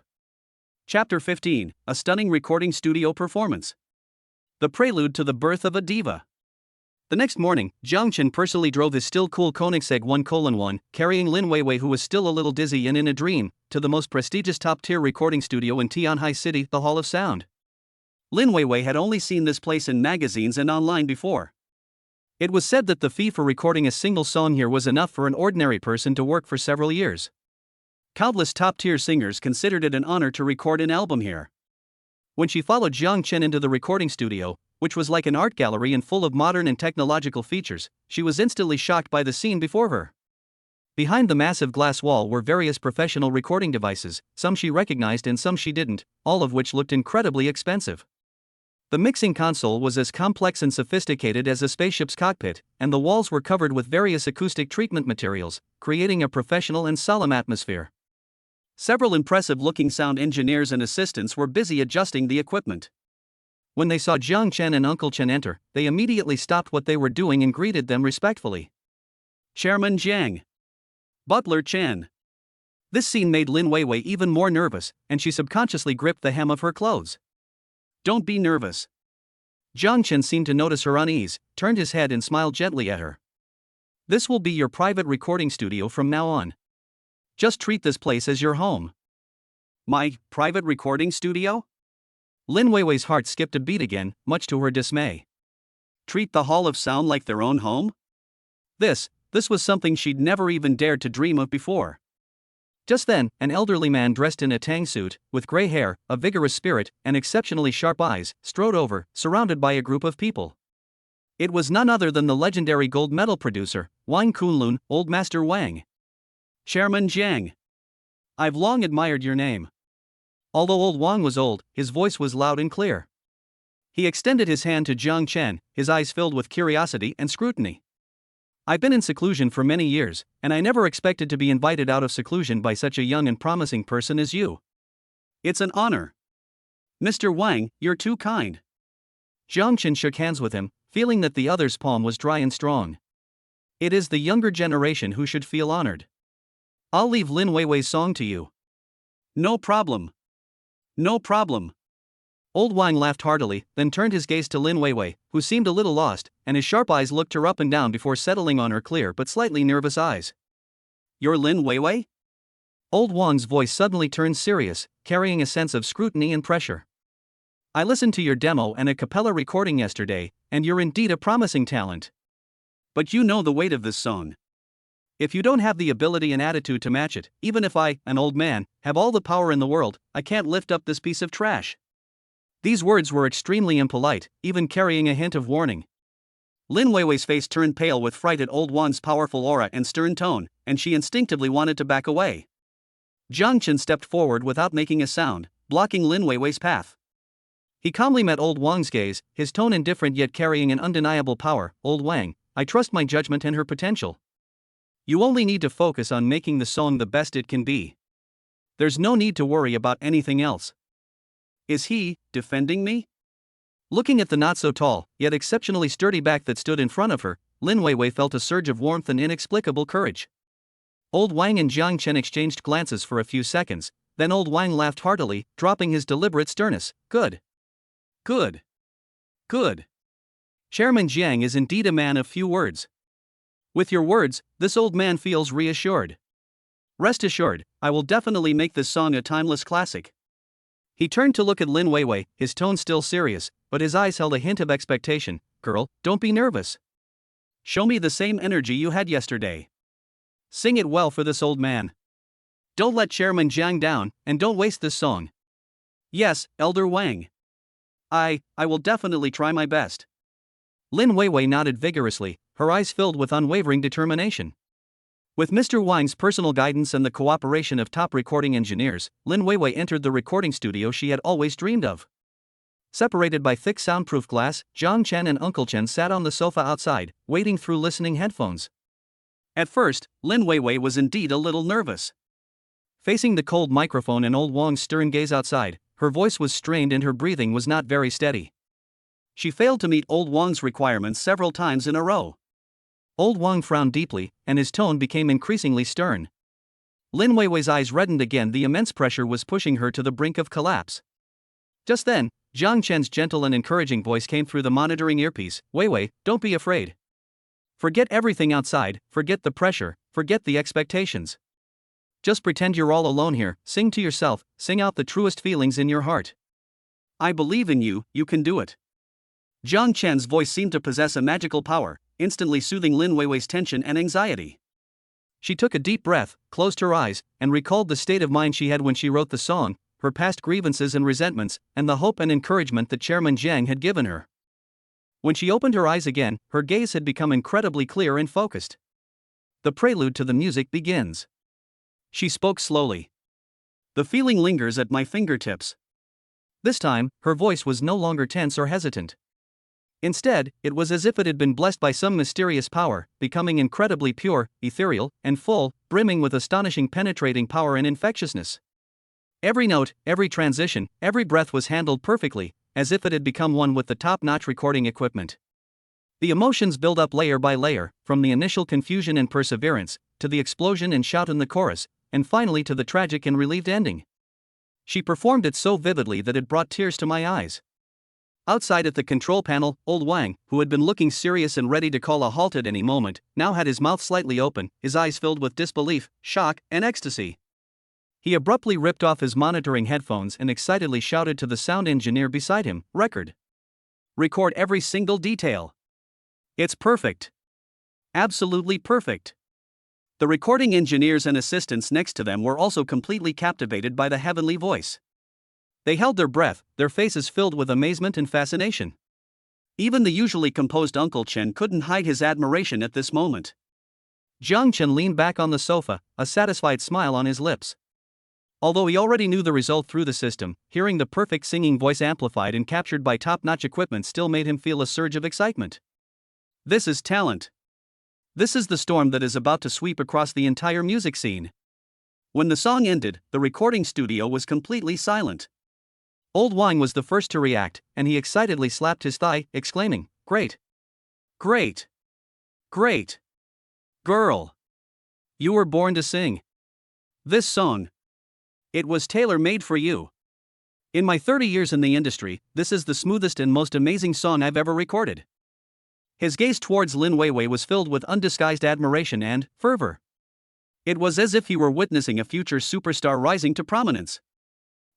Chapter 15, a stunning recording studio performance. The prelude to the birth of a diva. The next morning, Jiang Chen personally drove his still cool Koenigsegg 1:1, carrying Lin Weiwei, who was still a little dizzy and in a dream, to the most prestigious top-tier recording studio in Tianhai City, the Hall of Sound. Lin Weiwei had only seen this place in magazines and online before. It was said that the fee for recording a single song here was enough for an ordinary person to work for several years. Countless top-tier singers considered it an honor to record an album here. When she followed Jiang Chen into the recording studio, which was like an art gallery and full of modern and technological features, she was instantly shocked by the scene before her. Behind the massive glass wall were various professional recording devices, some she recognized and some she didn't, all of which looked incredibly expensive. The mixing console was as complex and sophisticated as a spaceship's cockpit, and the walls were covered with various acoustic treatment materials, creating a professional and solemn atmosphere. Several impressive-looking sound engineers and assistants were busy adjusting the equipment. When they saw Jiang Chen and Uncle Chen enter, they immediately stopped what they were doing and greeted them respectfully. Chairman Jiang. Butler Chen. This scene made Lin Weiwei even more nervous, and she subconsciously gripped the hem of her clothes. Don't be nervous. Jiang Chen seemed to notice her unease, turned his head and smiled gently at her. This will be your private recording studio from now on. Just treat this place as your home. My private recording studio? Lin Weiwei's heart skipped a beat again, much to her dismay. Treat the Hall of Sound like their own home? This was something she'd never even dared to dream of before. Just then, an elderly man dressed in a tang suit, with gray hair, a vigorous spirit, and exceptionally sharp eyes, strode over, surrounded by a group of people. It was none other than the legendary gold medal producer, Wang Kunlun, Old Master Wang. Chairman Jiang. I've long admired your name. Although old Wang was old, his voice was loud and clear. He extended his hand to Jiang Chen, his eyes filled with curiosity and scrutiny. I've been in seclusion for many years, and I never expected to be invited out of seclusion by such a young and promising person as you. It's an honor. Mr. Wang, you're too kind. Jiang Chen shook hands with him, feeling that the other's palm was dry and strong. It is the younger generation who should feel honored. I'll leave Lin Weiwei's song to you. No problem. No problem. Old Wang laughed heartily, then turned his gaze to Lin Weiwei, who seemed a little lost, and his sharp eyes looked her up and down before settling on her clear but slightly nervous eyes. You're Lin Weiwei? Old Wang's voice suddenly turned serious, carrying a sense of scrutiny and pressure. I listened to your demo and a cappella recording yesterday, and you're indeed a promising talent. But you know the weight of this song. If you don't have the ability and attitude to match it, even if I, an old man, have all the power in the world, I can't lift up this piece of trash. These words were extremely impolite, even carrying a hint of warning. Lin Weiwei's face turned pale with fright at old Wang's powerful aura and stern tone, and she instinctively wanted to back away. Jiang Chen stepped forward without making a sound, blocking Lin Weiwei's path. He calmly met old Wang's gaze, his tone indifferent yet carrying an undeniable power. Old Wang, I trust my judgment and her potential. You only need to focus on making the song the best it can be. There's no need to worry about anything else. Is he defending me? Looking at the not-so-tall, yet exceptionally sturdy back that stood in front of her, Lin Weiwei felt a surge of warmth and inexplicable courage. Old Wang and Jiang Chen exchanged glances for a few seconds, then old Wang laughed heartily, dropping his deliberate sternness. Good. Good. Good. Chairman Jiang is indeed a man of few words. With your words, this old man feels reassured. Rest assured, I will definitely make this song a timeless classic. He turned to look at Lin Weiwei, his tone still serious, but his eyes held a hint of expectation. Girl, don't be nervous. Show me the same energy you had yesterday. Sing it well for this old man. Don't let Chairman Jiang down, and don't waste this song. Yes, Elder Wang. I will definitely try my best. Lin Weiwei nodded vigorously, her eyes filled with unwavering determination. With Mr. Wang's personal guidance and the cooperation of top recording engineers, Lin Weiwei entered the recording studio she had always dreamed of. Separated by thick soundproof glass, Jiang Chen and Uncle Chen sat on the sofa outside, waiting through listening headphones. At first, Lin Weiwei was indeed a little nervous. Facing the cold microphone and old Wang's stern gaze outside, her voice was strained and her breathing was not very steady. She failed to meet old Wang's requirements several times in a row. Old Wang frowned deeply, and his tone became increasingly stern. Lin Weiwei's eyes reddened again. The immense pressure was pushing her to the brink of collapse. Just then, Jiang Chen's gentle and encouraging voice came through the monitoring earpiece. Weiwei, don't be afraid. Forget everything outside, forget the pressure, forget the expectations. Just pretend you're all alone here, sing to yourself, sing out the truest feelings in your heart. I believe in you, you can do it. Jiang Chen's voice seemed to possess a magical power, instantly soothing Lin Weiwei's tension and anxiety. She took a deep breath, closed her eyes, and recalled the state of mind she had when she wrote the song, her past grievances and resentments, and the hope and encouragement that Chairman Jiang had given her. When she opened her eyes again, her gaze had become incredibly clear and focused. The prelude to the music begins. She spoke slowly. The feeling lingers at my fingertips. This time, her voice was no longer tense or hesitant. Instead, it was as if it had been blessed by some mysterious power, becoming incredibly pure, ethereal, and full, brimming with astonishing penetrating power and infectiousness. Every note, every transition, every breath was handled perfectly, as if it had become one with the top-notch recording equipment. The emotions build up layer by layer, from the initial confusion and perseverance, to the explosion and shout in the chorus, and finally to the tragic and relieved ending. She performed it so vividly that it brought tears to my eyes. Outside at the control panel, old Wang, who had been looking serious and ready to call a halt at any moment, now had his mouth slightly open, his eyes filled with disbelief, shock, and ecstasy. He abruptly ripped off his monitoring headphones and excitedly shouted to the sound engineer beside him, "Record. Record every single detail. It's perfect. Absolutely perfect." The recording engineers and assistants next to them were also completely captivated by the heavenly voice. They held their breath, their faces filled with amazement and fascination. Even the usually composed Uncle Chen couldn't hide his admiration at this moment. Jiang Chen leaned back on the sofa, a satisfied smile on his lips. Although he already knew the result through the system, hearing the perfect singing voice amplified and captured by top-notch equipment still made him feel a surge of excitement. This is talent. This is the storm that is about to sweep across the entire music scene. When the song ended, the recording studio was completely silent. Old Wang was the first to react, and he excitedly slapped his thigh, exclaiming, "Great! Great! Great! Girl! You were born to sing. This song. It was tailor-made for you. In my 30 years in the industry, this is the smoothest and most amazing song I've ever recorded." His gaze towards Lin Weiwei was filled with undisguised admiration and fervor. It was as if he were witnessing a future superstar rising to prominence.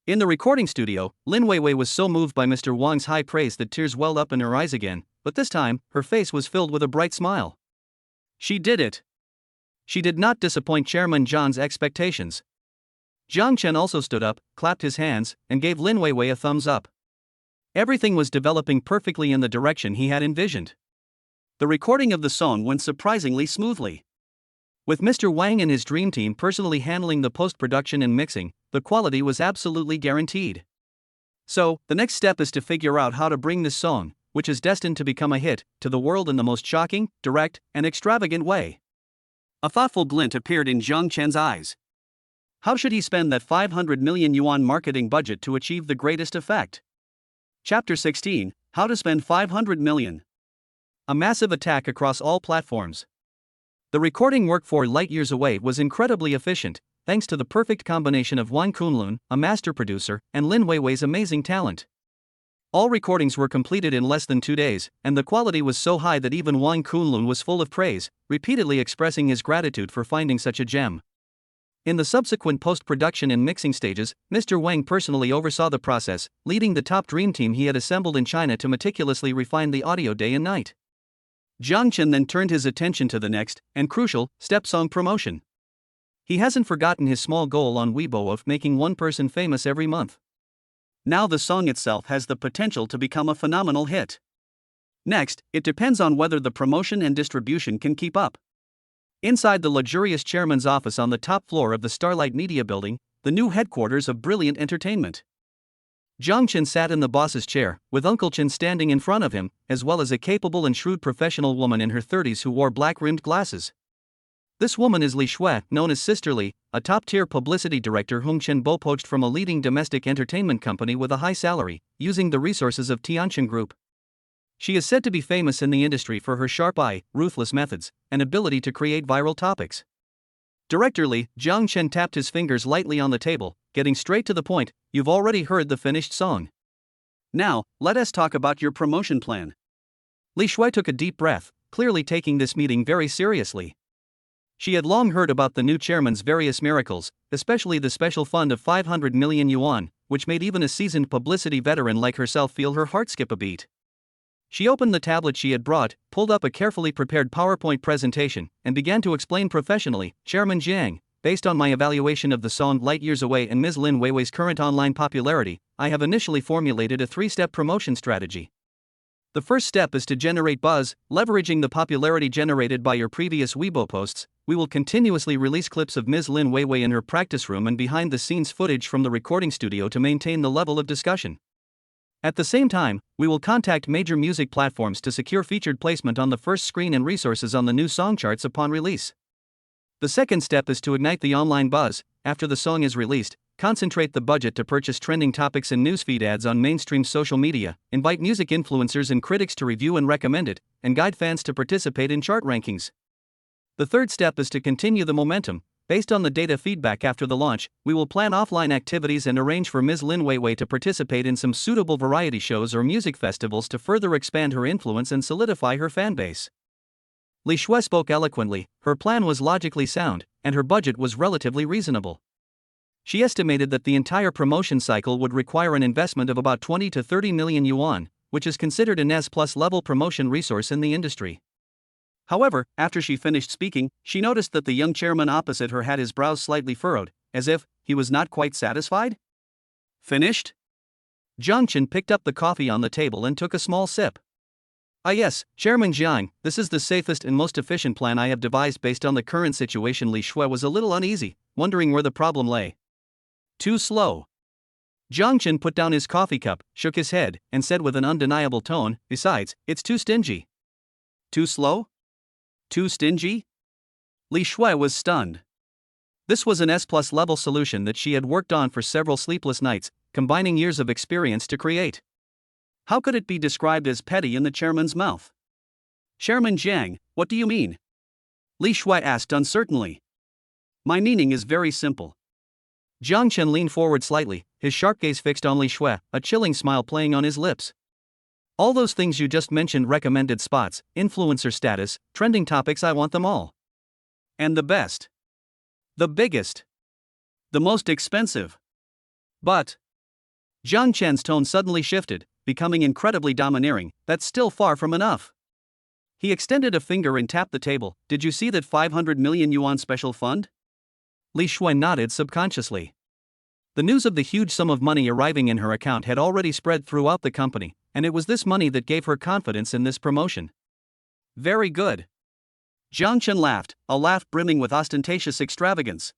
In the recording studio, Lin Weiwei was so moved by Mr. Wang's high praise that tears welled up in her eyes again, but this time, her face was filled with a bright smile. She did it. She did not disappoint Chairman Zhang's expectations. Jiang Chen also stood up, clapped his hands, and gave Lin Weiwei a thumbs up. Everything was developing perfectly in the direction he had envisioned. The recording of the song went surprisingly smoothly. With Mr. Wang and his dream team personally handling the post-production and mixing, the quality was absolutely guaranteed. So, the next step is to figure out how to bring this song, which is destined to become a hit, to the world in the most shocking, direct, and extravagant way. A thoughtful glint appeared in Jiang Chen's eyes. How should he spend that 500 million yuan marketing budget to achieve the greatest effect? Chapter 16, How to Spend 500 Million. A massive attack across all platforms. The recording work 4 light years away was incredibly efficient, thanks to the perfect combination of Wang Kunlun, a master producer, and Lin Weiwei's amazing talent. All recordings were completed in less than 2 days, and the quality was so high that even Wang Kunlun was full of praise, repeatedly expressing his gratitude for finding such a gem. In the subsequent post-production and mixing stages, Mr. Wang personally oversaw the process, leading the top dream team he had assembled in China to meticulously refine the audio day and night. Jiang Chen then turned his attention to the next, and crucial, step song promotion. He hasn't forgotten his small goal on Weibo of making one person famous every month. Now the song itself has the potential to become a phenomenal hit. Next, it depends on whether the promotion and distribution can keep up. Inside the luxurious chairman's office on the top floor of the Starlight Media Building, the new headquarters of Brilliant Entertainment. Jiang Chen sat in the boss's chair, with Uncle Chen standing in front of him, as well as a capable and shrewd professional woman in her 30s who wore black-rimmed glasses. This woman is Li Shui, known as Sister Li, a top-tier publicity director whom Chen Bo poached from a leading domestic entertainment company with a high salary, using the resources of Tianqin Group. She is said to be famous in the industry for her sharp eye, ruthless methods, and ability to create viral topics. Director Li, Jiang Chen tapped his fingers lightly on the table, getting straight to the point. "You've already heard the finished song. Now, let us talk about your promotion plan." Li Shui took a deep breath, clearly taking this meeting very seriously. She had long heard about the new chairman's various miracles, especially the special fund of 500 million yuan, which made even a seasoned publicity veteran like herself feel her heart skip a beat. She opened the tablet she had brought, pulled up a carefully prepared PowerPoint presentation, and began to explain professionally, "Chairman Jiang, based on my evaluation of the song Light Years Away and Ms. Lin Weiwei's current online popularity, I have initially formulated a 3-step promotion strategy. The first step is to generate buzz, leveraging the popularity generated by your previous Weibo posts. We will continuously release clips of Ms. Lin Weiwei in her practice room and behind-the-scenes footage from the recording studio to maintain the level of discussion. At the same time, we will contact major music platforms to secure featured placement on the first screen and resources on the new song charts upon release. The second step is to ignite the online buzz. After the song is released, concentrate the budget to purchase trending topics and newsfeed ads on mainstream social media, invite music influencers and critics to review and recommend it, and guide fans to participate in chart rankings. The third step is to continue the momentum. Based on the data feedback after the launch, we will plan offline activities and arrange for Ms. Lin Weiwei to participate in some suitable variety shows or music festivals to further expand her influence and solidify her fanbase." Li Shui spoke eloquently, her plan was logically sound, and her budget was relatively reasonable. She estimated that the entire promotion cycle would require an investment of about 20 to 30 million yuan, which is considered an S+ level promotion resource in the industry. However, after she finished speaking, she noticed that the young chairman opposite her had his brows slightly furrowed, as if he was not quite satisfied. Finished? Jiang Chen picked up the coffee on the table and took a small sip. Ah yes, Chairman Jiang, this is the safest and most efficient plan I have devised based on the current situation. Li Shui was a little uneasy, wondering where the problem lay. Too slow. Jiang Chen put down his coffee cup, shook his head, and said with an undeniable tone, besides, it's too stingy. Too slow? Too stingy? Li Shui was stunned. This was an S+ level solution that she had worked on for several sleepless nights, combining years of experience to create. How could it be described as petty in the chairman's mouth? Chairman Jiang, what do you mean? Li Shui asked uncertainly. My meaning is very simple. Jiang Chen leaned forward slightly, his sharp gaze fixed on Li Shui, a chilling smile playing on his lips. All those things you just mentioned, recommended spots, influencer status, trending topics, I want them all. And the best. The biggest. The most expensive. But. Jiang Chen's tone suddenly shifted, becoming incredibly domineering. That's still far from enough. He extended a finger and tapped the table. Did you see that 500 million yuan special fund? Li Shui nodded subconsciously. The news of the huge sum of money arriving in her account had already spread throughout the company, and it was this money that gave her confidence in this promotion. Very good. Jiang Chen laughed, a laugh brimming with ostentatious extravagance.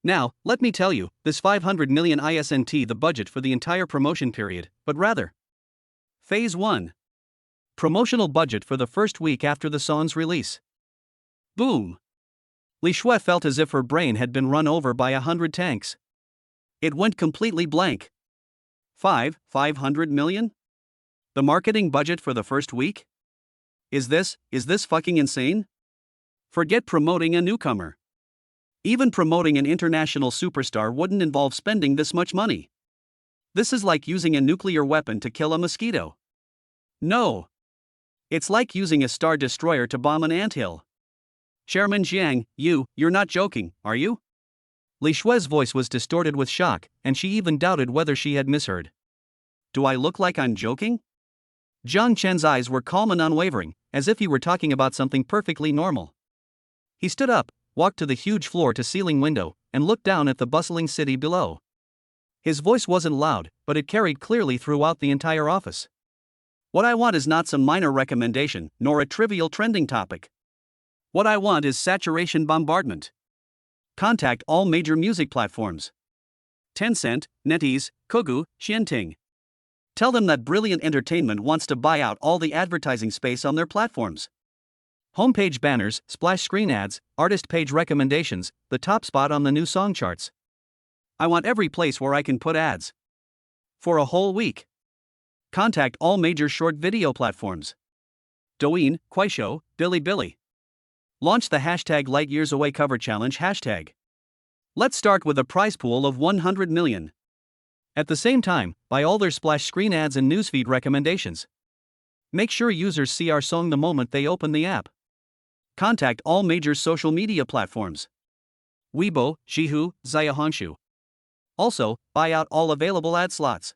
Now, let me tell you, this 500 million isn't the budget for the entire promotion period, but rather Phase 1. Promotional budget for the first week after the song's release. Boom! Li Shui felt as if her brain had been run over by 100 tanks. It went completely blank. 500 million? The marketing budget for the first week? Is this fucking insane? Forget promoting a newcomer. Even promoting an international superstar wouldn't involve spending this much money. This is like using a nuclear weapon to kill a mosquito. No. It's like using a star destroyer to bomb an anthill. Chairman Jiang, you're not joking, are you? Li Shui's voice was distorted with shock, and she even doubted whether she had misheard. Do I look like I'm joking? Jiang Chen's eyes were calm and unwavering, as if he were talking about something perfectly normal. He stood up, walked to the huge floor-to-ceiling window, and looked down at the bustling city below. His voice wasn't loud, but it carried clearly throughout the entire office. What I want is not some minor recommendation, nor a trivial trending topic. What I want is saturation bombardment. Contact all major music platforms. Tencent, NetEase, Kogu, Xianting. Tell them that Brilliant Entertainment wants to buy out all the advertising space on their platforms. Homepage banners, splash screen ads, artist page recommendations, the top spot on the new song charts. I want every place where I can put ads. For a whole week. Contact all major short video platforms. Douyin, Kuaishou, Bilibili. Launch the hashtag Light Years Away Cover Challenge hashtag. Let's start with a prize pool of 100 million. At the same time, buy all their splash screen ads and newsfeed recommendations. Make sure users see our song the moment they open the app. Contact all major social media platforms. Weibo, Zhihu, Xiaohongshu. Also, buy out all available ad slots.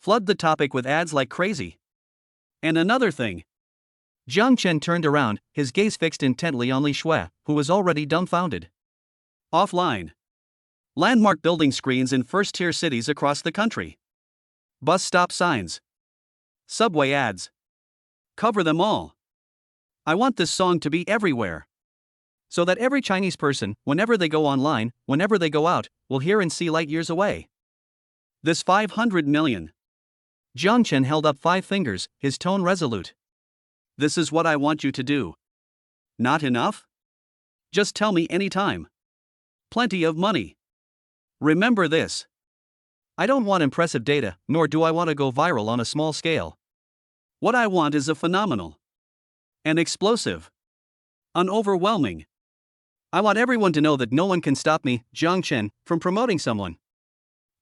Flood the topic with ads like crazy. And another thing. Jiang Chen turned around, his gaze fixed intently on Li Shui, who was already dumbfounded. Offline. Landmark building screens in first-tier cities across the country. Bus stop signs. Subway ads. Cover them all. I want this song to be everywhere. So that every Chinese person, whenever they go online, whenever they go out, will hear and see Light Years Away. This 500 million. Jiang Chen held up 5 fingers, his tone resolute. This is what I want you to do. Not enough? Just tell me anytime. Plenty of money. Remember this. I don't want impressive data, nor do I want to go viral on a small scale. What I want is a phenomenal. An explosive. An overwhelming. I want everyone to know that no one can stop me, Jiang Chen, from promoting someone.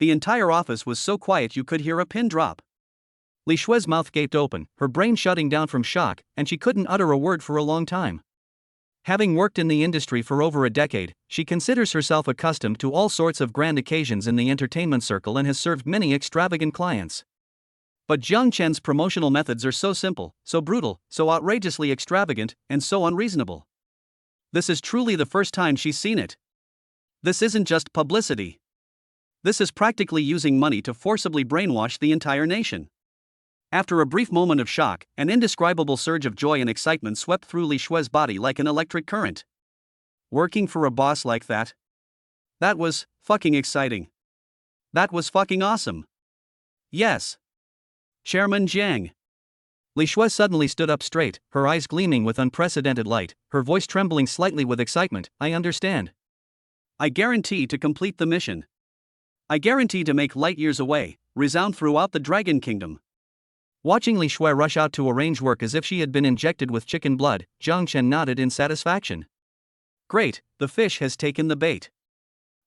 The entire office was so quiet you could hear a pin drop. Li Shui's mouth gaped open, her brain shutting down from shock, and she couldn't utter a word for a long time. Having worked in the industry for over a decade, she considers herself accustomed to all sorts of grand occasions in the entertainment circle and has served many extravagant clients. But Jiang Chen's promotional methods are so simple, so brutal, so outrageously extravagant, and so unreasonable. This is truly the first time she's seen it. This isn't just publicity. This is practically using money to forcibly brainwash the entire nation. After a brief moment of shock, an indescribable surge of joy and excitement swept through Li Shui's body like an electric current. Working for a boss like that? That was fucking exciting. That was fucking awesome. Yes. Chairman Jiang. Li Shui suddenly stood up straight, her eyes gleaming with unprecedented light, her voice trembling slightly with excitement. I understand. I guarantee to complete the mission. I guarantee to make light years away resound throughout the Dragon Kingdom. Watching Li Shui rush out to arrange work as if she had been injected with chicken blood, Jiang Chen nodded in satisfaction. Great, the fish has taken the bait.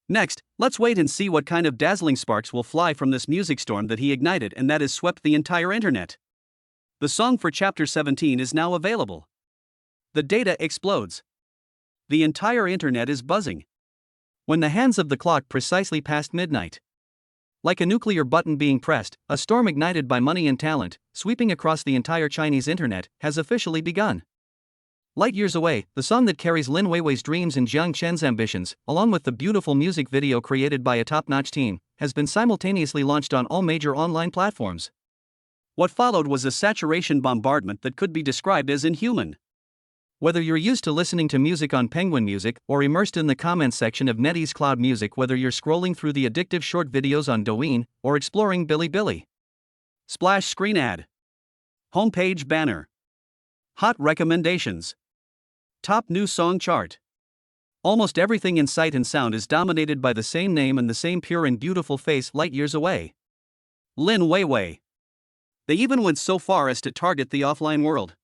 Next, let's wait and see what kind of dazzling sparks will fly from this music storm that he ignited and that has swept the entire internet. The song for Chapter 17 is now available. The data explodes. The entire internet is buzzing. When the hands of the clock precisely passed midnight. Like a nuclear button being pressed, a storm ignited by money and talent, sweeping across the entire Chinese internet, has officially begun. Light Years Away, the song that carries Lin Weiwei's dreams and Jiang Chen's ambitions, along with the beautiful music video created by a top-notch team, has been simultaneously launched on all major online platforms. What followed was a saturation bombardment that could be described as inhuman. Whether you're used to listening to music on Penguin Music or immersed in the comments section of NetEase Cloud Music, whether you're scrolling through the addictive short videos on Douyin or exploring Bilibili. Splash screen ad. Homepage banner. Hot recommendations. Top new song chart. Almost everything in sight and sound is dominated by the same name and the same pure and beautiful face, Light Years Away. Lin Weiwei. They even went so far as to target the offline world.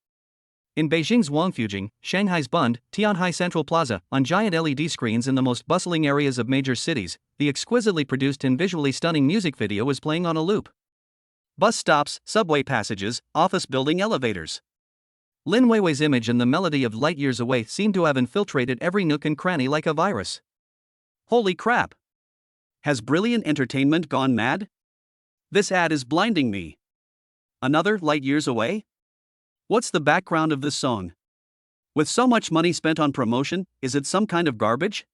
In Beijing's Wangfujing, Shanghai's Bund, Tianhai Central Plaza, on giant LED screens in the most bustling areas of major cities, the exquisitely produced and visually stunning music video is playing on a loop. Bus stops, subway passages, office building elevators. Lin Weiwei's image and the melody of Light Years Away seem to have infiltrated every nook and cranny like a virus. Holy crap! Has Brilliant Entertainment gone mad? This ad is blinding me. Another Light Years Away? What's the background of this song? With so much money spent on promotion, is it some kind of garbage?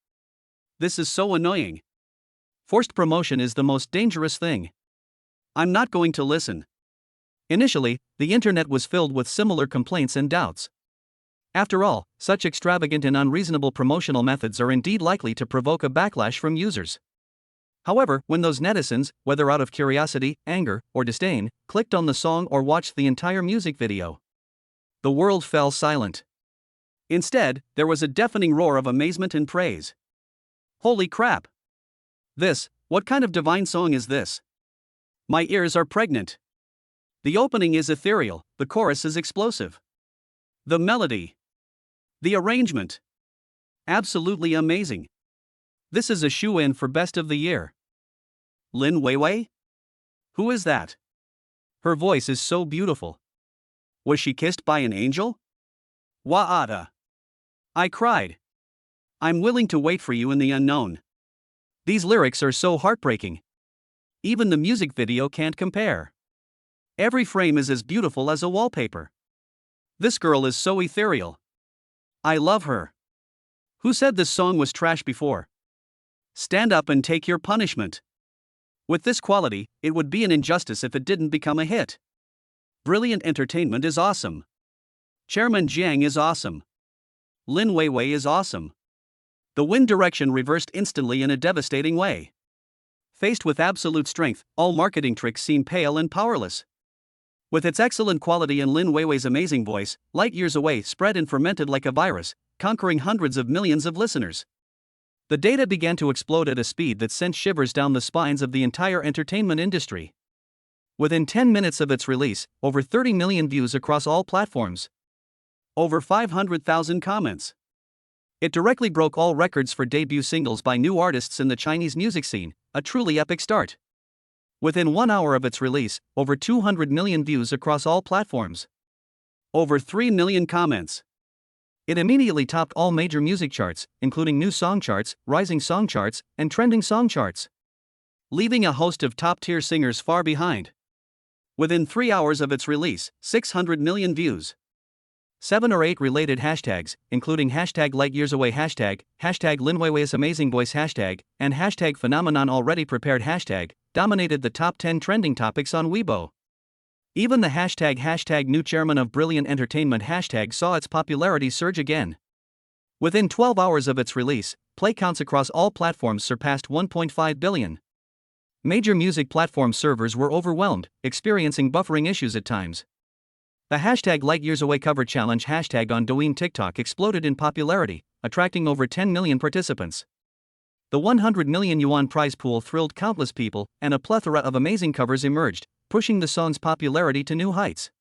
This is so annoying. Forced promotion is the most dangerous thing. I'm not going to listen. Initially, the internet was filled with similar complaints and doubts. After all, such extravagant and unreasonable promotional methods are indeed likely to provoke a backlash from users. However, when those netizens, whether out of curiosity, anger, or disdain, clicked on the song or watched the entire music video, the world fell silent. Instead, there was a deafening roar of amazement and praise. Holy crap! What kind of divine song is this? My ears are pregnant. The opening is ethereal, the chorus is explosive. The melody. The arrangement. Absolutely amazing. This is a shoe-in for Best of the Year. Lin Weiwei? Who is that? Her voice is so beautiful. Was she kissed by an angel? Wa'ada. I cried. I'm willing to wait for you in the unknown. These lyrics are so heartbreaking. Even the music video can't compare. Every frame is as beautiful as a wallpaper. This girl is so ethereal. I love her. Who said this song was trash before? Stand up and take your punishment. With this quality, it would be an injustice if it didn't become a hit. Brilliant Entertainment is awesome. Chairman Jiang is awesome. Lin Weiwei is awesome. The wind direction reversed instantly in a devastating way. Faced with absolute strength, all marketing tricks seem pale and powerless. With its excellent quality and Lin Weiwei's amazing voice, Light Years Away spread and fermented like a virus, conquering hundreds of millions of listeners. The data began to explode at a speed that sent shivers down the spines of the entire entertainment industry. Within 10 minutes of its release, over 30 million views across all platforms. Over 500,000 comments. It directly broke all records for debut singles by new artists in the Chinese music scene, a truly epic start. Within 1 hour of its release, over 200 million views across all platforms. Over 3 million comments. It immediately topped all major music charts, including new song charts, rising song charts, and trending song charts, leaving a host of top-tier singers far behind. Within 3 hours of its release, 600 million views. 7 or 8 related hashtags, including hashtag #LightYearsAway hashtag #LinWeiWei's Amazing Voice hashtag, and hashtag Phenomenon Already Prepared hashtag, dominated the top 10 trending topics on Weibo. Even the hashtag new chairman of Brilliant Entertainment hashtag saw its popularity surge again. Within 12 hours of its release, play counts across all platforms surpassed 1.5 billion. Major music platform servers were overwhelmed, experiencing buffering issues at times. The hashtag #LightYearsAway cover challenge hashtag on Douyin TikTok exploded in popularity, attracting over 10 million participants. The 100 million yuan prize pool thrilled countless people, and a plethora of amazing covers emerged, pushing the song's popularity to new heights.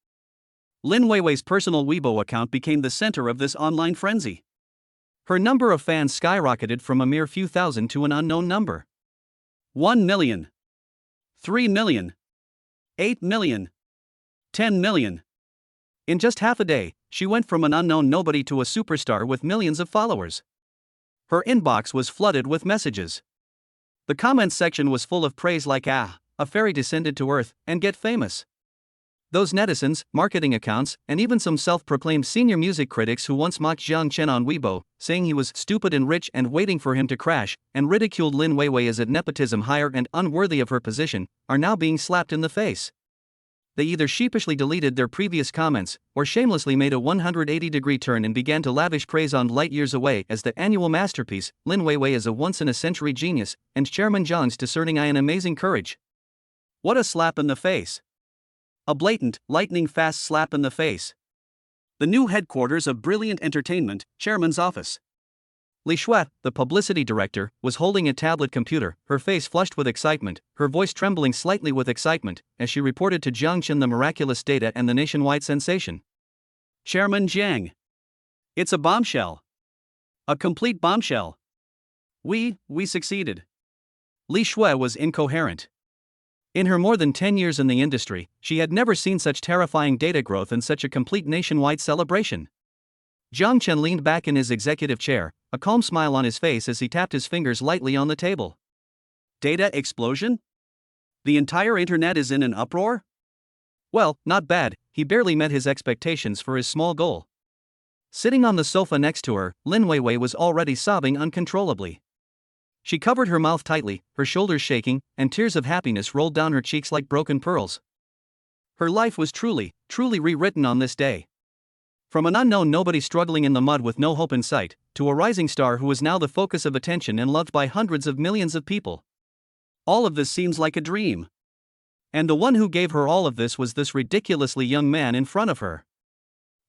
Lin Weiwei's personal Weibo account became the center of this online frenzy. Her number of fans skyrocketed from a mere few thousand to an unknown number. 1 million. 3 million. 8 million. 10 million. In just half a day, she went from an unknown nobody to a superstar with millions of followers. Her inbox was flooded with messages. The comments section was full of praise like a fairy descended to earth, and get famous. Those netizens, marketing accounts, and even some self-proclaimed senior music critics who once mocked Jiang Chen on Weibo, saying he was stupid and rich and waiting for him to crash, and ridiculed Lin Weiwei as a nepotism hire and unworthy of her position, are now being slapped in the face. They either sheepishly deleted their previous comments, or shamelessly made a 180-degree turn and began to lavish praise on #LightYearsAway as the annual masterpiece. Lin Weiwei is a once-in-a-century genius, and Chairman Jiang's discerning eye and amazing courage. What a slap in the face. A blatant, lightning-fast slap in the face. The new headquarters of Brilliant Entertainment, Chairman's office. Li Shui, the publicity director, was holding a tablet computer, her face flushed with excitement, her voice trembling slightly with excitement, as she reported to Jiang Chen the miraculous data and the nationwide sensation. Chairman Jiang. It's a bombshell. A complete bombshell. We succeeded. Li Shui was incoherent. In her more than 10 years in the industry, she had never seen such terrifying data growth and such a complete nationwide celebration. Jiang Chen leaned back in his executive chair, a calm smile on his face as he tapped his fingers lightly on the table. Data explosion? The entire internet is in an uproar? Well, not bad, he barely met his expectations for his small goal. Sitting on the sofa next to her, Lin Weiwei was already sobbing uncontrollably. She covered her mouth tightly, her shoulders shaking, and tears of happiness rolled down her cheeks like broken pearls. Her life was truly rewritten on this day. From an unknown nobody struggling in the mud with no hope in sight, to a rising star who is now the focus of attention and loved by hundreds of millions of people. All of this seems like a dream. And the one who gave her all of this was this ridiculously young man in front of her.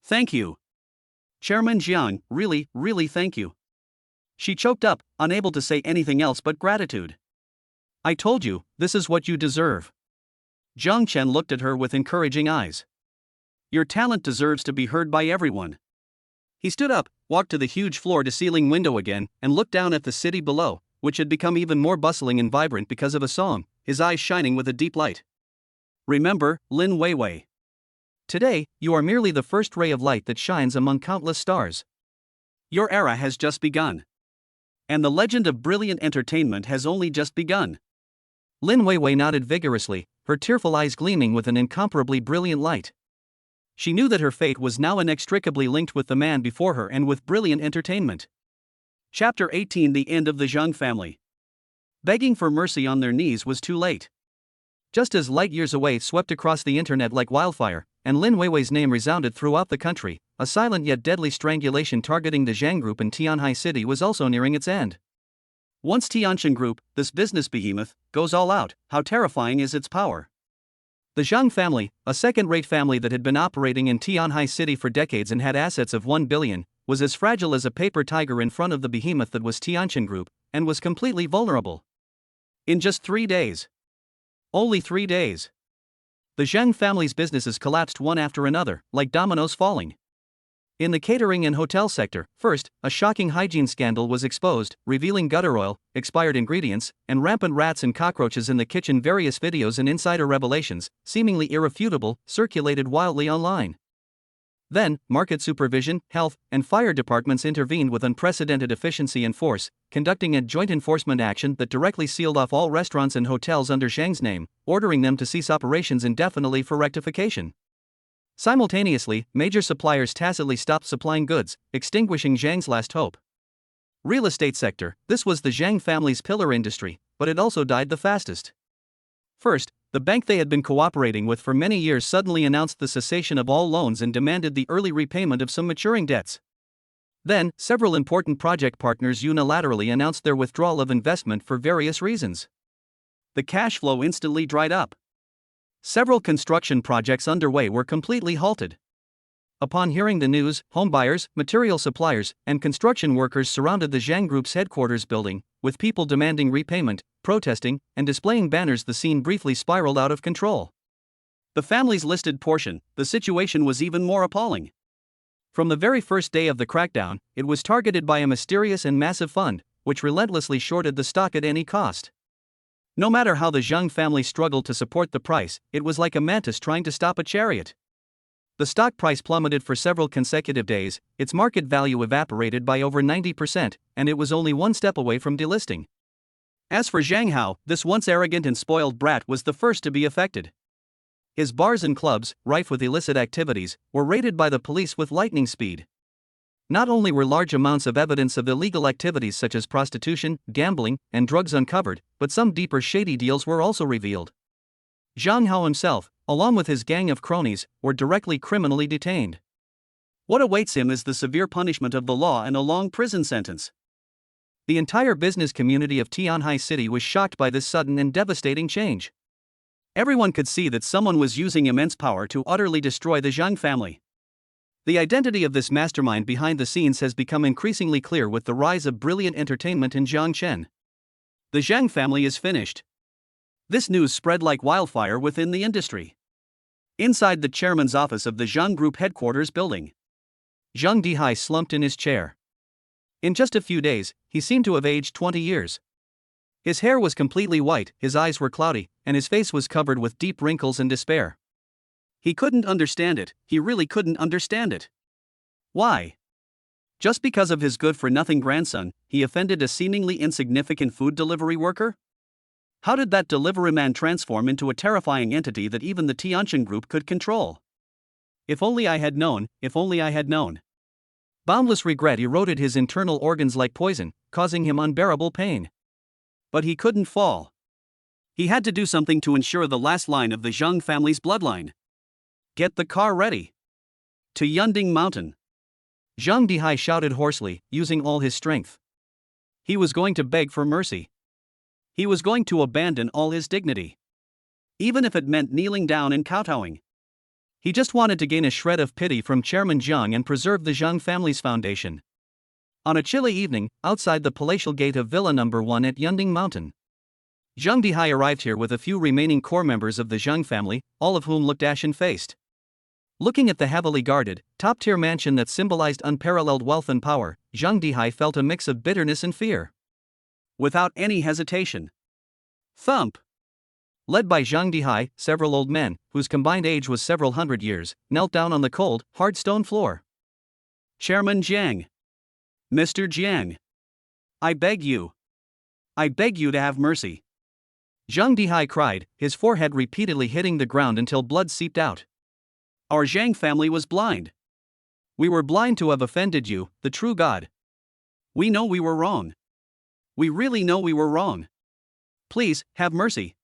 Thank you. Chairman Jiang, really thank you. She choked up, unable to say anything else but gratitude. I told you, this is what you deserve. Jiang Chen looked at her with encouraging eyes. Your talent deserves to be heard by everyone. He stood up, walked to the huge floor-to-ceiling window again, and looked down at the city below, which had become even more bustling and vibrant because of a song, his eyes shining with a deep light. Remember, Lin Weiwei. Today, you are merely the first ray of light that shines among countless stars. Your era has just begun. And the legend of Brilliant Entertainment has only just begun. Lin Weiwei nodded vigorously, her tearful eyes gleaming with an incomparably brilliant light. She knew that her fate was now inextricably linked with the man before her and with Brilliant Entertainment. Chapter 18: The End of the Zhang Family. Begging for mercy on their knees was too late. Just as #LightYearsAway swept across the internet like wildfire, and Lin Weiwei's name resounded throughout the country, a silent yet deadly strangulation targeting the Zhang Group in Tianhai City was also nearing its end. Once Tianqin Group, this business behemoth, goes all out, how terrifying is its power. The Zhang family, a second-rate family that had been operating in Tianhai City for decades and had assets of 1 billion, was as fragile as a paper tiger in front of the behemoth that was Tianqin Group, and was completely vulnerable. In just 3 days. Only 3 days. The Zhang family's businesses collapsed one after another, like dominoes falling. In the catering and hotel sector, first, a shocking hygiene scandal was exposed, revealing gutter oil, expired ingredients, and rampant rats and cockroaches in the kitchen. Various videos and insider revelations, seemingly irrefutable, circulated wildly online. Then, market supervision, health, and fire departments intervened with unprecedented efficiency and force, conducting a joint enforcement action that directly sealed off all restaurants and hotels under Zhang's name, ordering them to cease operations indefinitely for rectification. Simultaneously, major suppliers tacitly stopped supplying goods, extinguishing Zhang's last hope. Real estate sector: this was the Zhang family's pillar industry, but it also died the fastest. First, the bank they had been cooperating with for many years suddenly announced the cessation of all loans and demanded the early repayment of some maturing debts. Then, several important project partners unilaterally announced their withdrawal of investment for various reasons. The cash flow instantly dried up. Several construction projects underway were completely halted. Upon hearing the news, homebuyers, material suppliers, and construction workers surrounded the Zhang Group's headquarters building, with people demanding repayment, protesting, and displaying banners. The scene briefly spiraled out of control. The family's listed portion, the situation was even more appalling. From the very first day of the crackdown, it was targeted by a mysterious and massive fund, which relentlessly shorted the stock at any cost. No matter how the Zhang family struggled to support the price, it was like a mantis trying to stop a chariot. The stock price plummeted for several consecutive days, its market value evaporated by over 90%, and it was only one step away from delisting. As for Zhang Hao, this once arrogant and spoiled brat was the first to be affected. His bars and clubs, rife with illicit activities, were raided by the police with lightning speed. Not only were large amounts of evidence of illegal activities such as prostitution, gambling, and drugs uncovered, but some deeper shady deals were also revealed. Zhang Hao himself, along with his gang of cronies, were directly criminally detained. What awaits him is the severe punishment of the law and a long prison sentence. The entire business community of Tianhai City was shocked by this sudden and devastating change. Everyone could see that someone was using immense power to utterly destroy the Zhang family. The identity of this mastermind behind the scenes has become increasingly clear with the rise of brilliant entertainment in Jiangchen. The Zhang family is finished. This news spread like wildfire within the industry. Inside the chairman's office of the Zhang Group headquarters building, Zhang Dihai slumped in his chair. In just a few days, he seemed to have aged 20 years. His hair was completely white, his eyes were cloudy, and his face was covered with deep wrinkles and despair. He couldn't understand it, he really couldn't understand it. Why? Just because of his good-for-nothing grandson, he offended a seemingly insignificant food delivery worker? How did that delivery man transform into a terrifying entity that even the Tianjin Group could control? If only I had known, if only I had known. Boundless regret eroded his internal organs like poison, causing him unbearable pain. But he couldn't fall. He had to do something to ensure the last line of the Zhang family's bloodline. Get the car ready. To Yunding Mountain. Zhang Dihai shouted hoarsely, using all his strength. He was going to beg for mercy. He was going to abandon all his dignity. Even if it meant kneeling down and kowtowing. He just wanted to gain a shred of pity from Chairman Zhang and preserve the Zhang family's foundation. On a chilly evening, outside the palatial gate of Villa No. 1 at Yunding Mountain, Zhang Dihai arrived here with a few remaining core members of the Zhang family, all of whom looked ashen-faced. Looking at the heavily guarded, top-tier mansion that symbolized unparalleled wealth and power, Zhang Dihai felt a mix of bitterness and fear. Without any hesitation, thump! Led by Zhang Dihai, several old men, whose combined age was several hundred years, knelt down on the cold, hard stone floor. Chairman Jiang. Mr. Jiang. I beg you. I beg you to have mercy. Zhang Dihai cried, his forehead repeatedly hitting the ground until blood seeped out. Our Zhang family was blind. We were blind to have offended you, the true God. We know we were wrong. We really know we were wrong. Please, have mercy.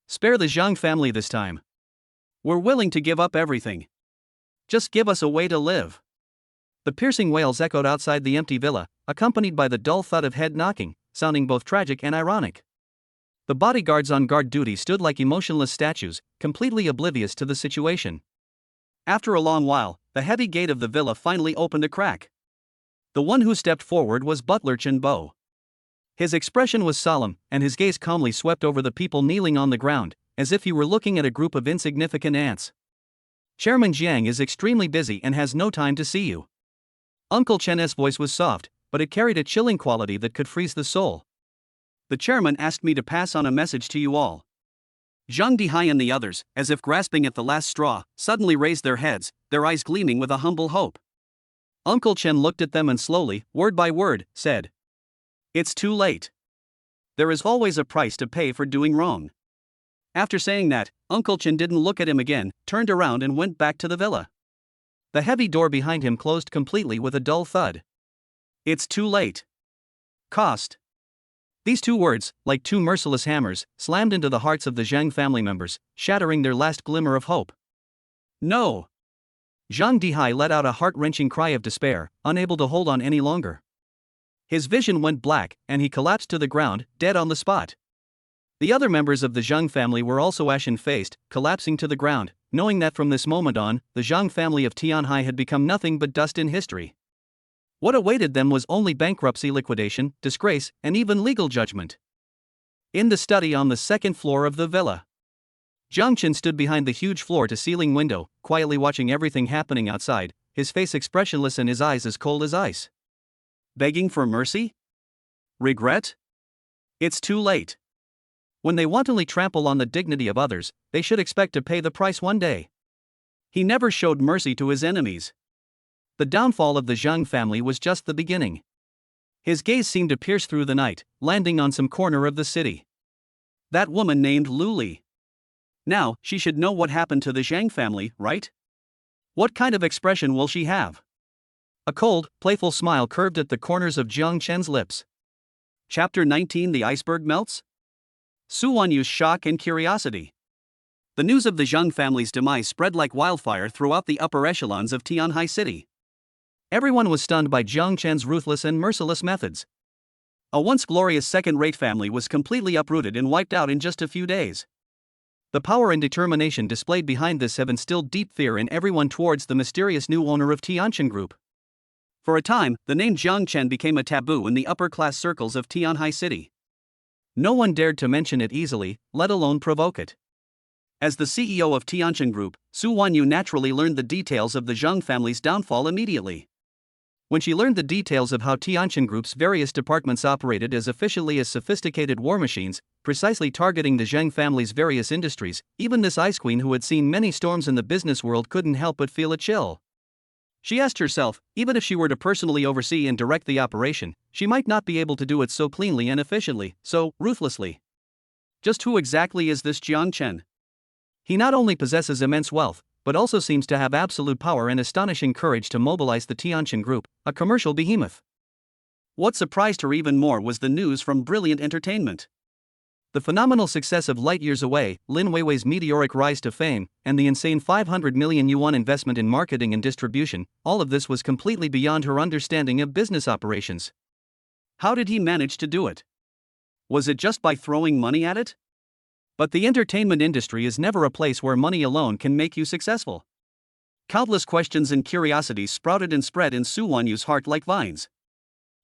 Spare the Zhang family this time. We're willing to give up everything. Just give us a way to live. The piercing wails echoed outside the empty villa, accompanied by the dull thud of head knocking, sounding both tragic and ironic. The bodyguards on guard duty stood like emotionless statues, completely oblivious to the situation. After a long while, the heavy gate of the villa finally opened a crack. The one who stepped forward was Butler Chen Bo. His expression was solemn, and his gaze calmly swept over the people kneeling on the ground, as if he were looking at a group of insignificant ants. Chairman Jiang is extremely busy and has no time to see you. Uncle Chen's voice was soft, but it carried a chilling quality that could freeze the soul. The chairman asked me to pass on a message to you all. Zhang Dihai and the others, as if grasping at the last straw, suddenly raised their heads, their eyes gleaming with a humble hope. Uncle Chen looked at them and slowly, word by word, said, "It's too late. There is always a price to pay for doing wrong." After saying that, Uncle Chen didn't look at him again, turned around and went back to the villa. The heavy door behind him closed completely with a dull thud. "It's too late. Cost." These two words, like two merciless hammers, slammed into the hearts of the Zhang family members, shattering their last glimmer of hope. "No!" Zhang Dihai let out a heart-wrenching cry of despair, unable to hold on any longer. His vision went black, and he collapsed to the ground, dead on the spot. The other members of the Zhang family were also ashen-faced, collapsing to the ground, knowing that from this moment on, the Zhang family of Tianhai had become nothing but dust in history. What awaited them was only bankruptcy, liquidation, disgrace, and even legal judgment. In the study on the second floor of the villa, Jiang Chen stood behind the huge floor-to-ceiling window, quietly watching everything happening outside, his face expressionless and his eyes as cold as ice. Begging for mercy? Regret? It's too late. When they wantonly trample on the dignity of others, they should expect to pay the price one day. He never showed mercy to his enemies. The downfall of the Zhang family was just the beginning. His gaze seemed to pierce through the night, landing on some corner of the city. That woman named Lu Li. Now, she should know what happened to the Zhang family, right? What kind of expression will she have? A cold, playful smile curved at the corners of Jiang Chen's lips. Chapter 19: The Iceberg Melts? Su Wanyu's shock and curiosity. The news of the Zhang family's demise spread like wildfire throughout the upper echelons of Tianhai City. Everyone was stunned by Jiang Chen's ruthless and merciless methods. A once glorious second-rate family was completely uprooted and wiped out in just a few days. The power and determination displayed behind this have instilled deep fear in everyone towards the mysterious new owner of Tianchen Group. For a time, the name Jiang Chen became a taboo in the upper-class circles of Tianhai City. No one dared to mention it easily, let alone provoke it. As the CEO of Tianchen Group, Su Wanyu naturally learned the details of the Zhang family's downfall immediately. When she learned the details of how Tianchen Group's various departments operated as efficiently as sophisticated war machines, precisely targeting the Zhang family's various industries, even this ice queen who had seen many storms in the business world couldn't help but feel a chill. She asked herself, even if she were to personally oversee and direct the operation, she might not be able to do it so cleanly and efficiently, so ruthlessly. Just who exactly is this Jiang Chen? He not only possesses immense wealth, but also seems to have absolute power and astonishing courage to mobilize the Tianchen Group, a commercial behemoth. What surprised her even more was the news from Brilliant Entertainment. The phenomenal success of Light Years Away, Lin Weiwei's meteoric rise to fame, and the insane 500 million yuan investment in marketing and distribution, all of this was completely beyond her understanding of business operations. How did he manage to do it? Was it just by throwing money at it? But the entertainment industry is never a place where money alone can make you successful. Countless questions and curiosities sprouted and spread in Su Wanyu's heart like vines.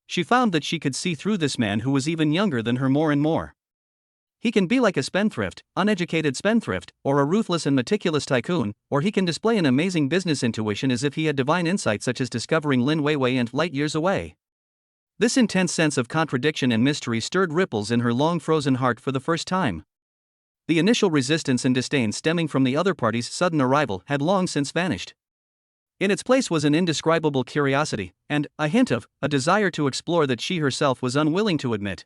She found that she could see through this man who was even younger than her more and more. He can be like a spendthrift, uneducated spendthrift, or a ruthless and meticulous tycoon, or he can display an amazing business intuition as if he had divine insight such as discovering Lin Weiwei and Light Years Away. This intense sense of contradiction and mystery stirred ripples in her long-frozen heart for the first time. The initial resistance and disdain stemming from the other party's sudden arrival had long since vanished. In its place was an indescribable curiosity, and a hint of a desire to explore that she herself was unwilling to admit.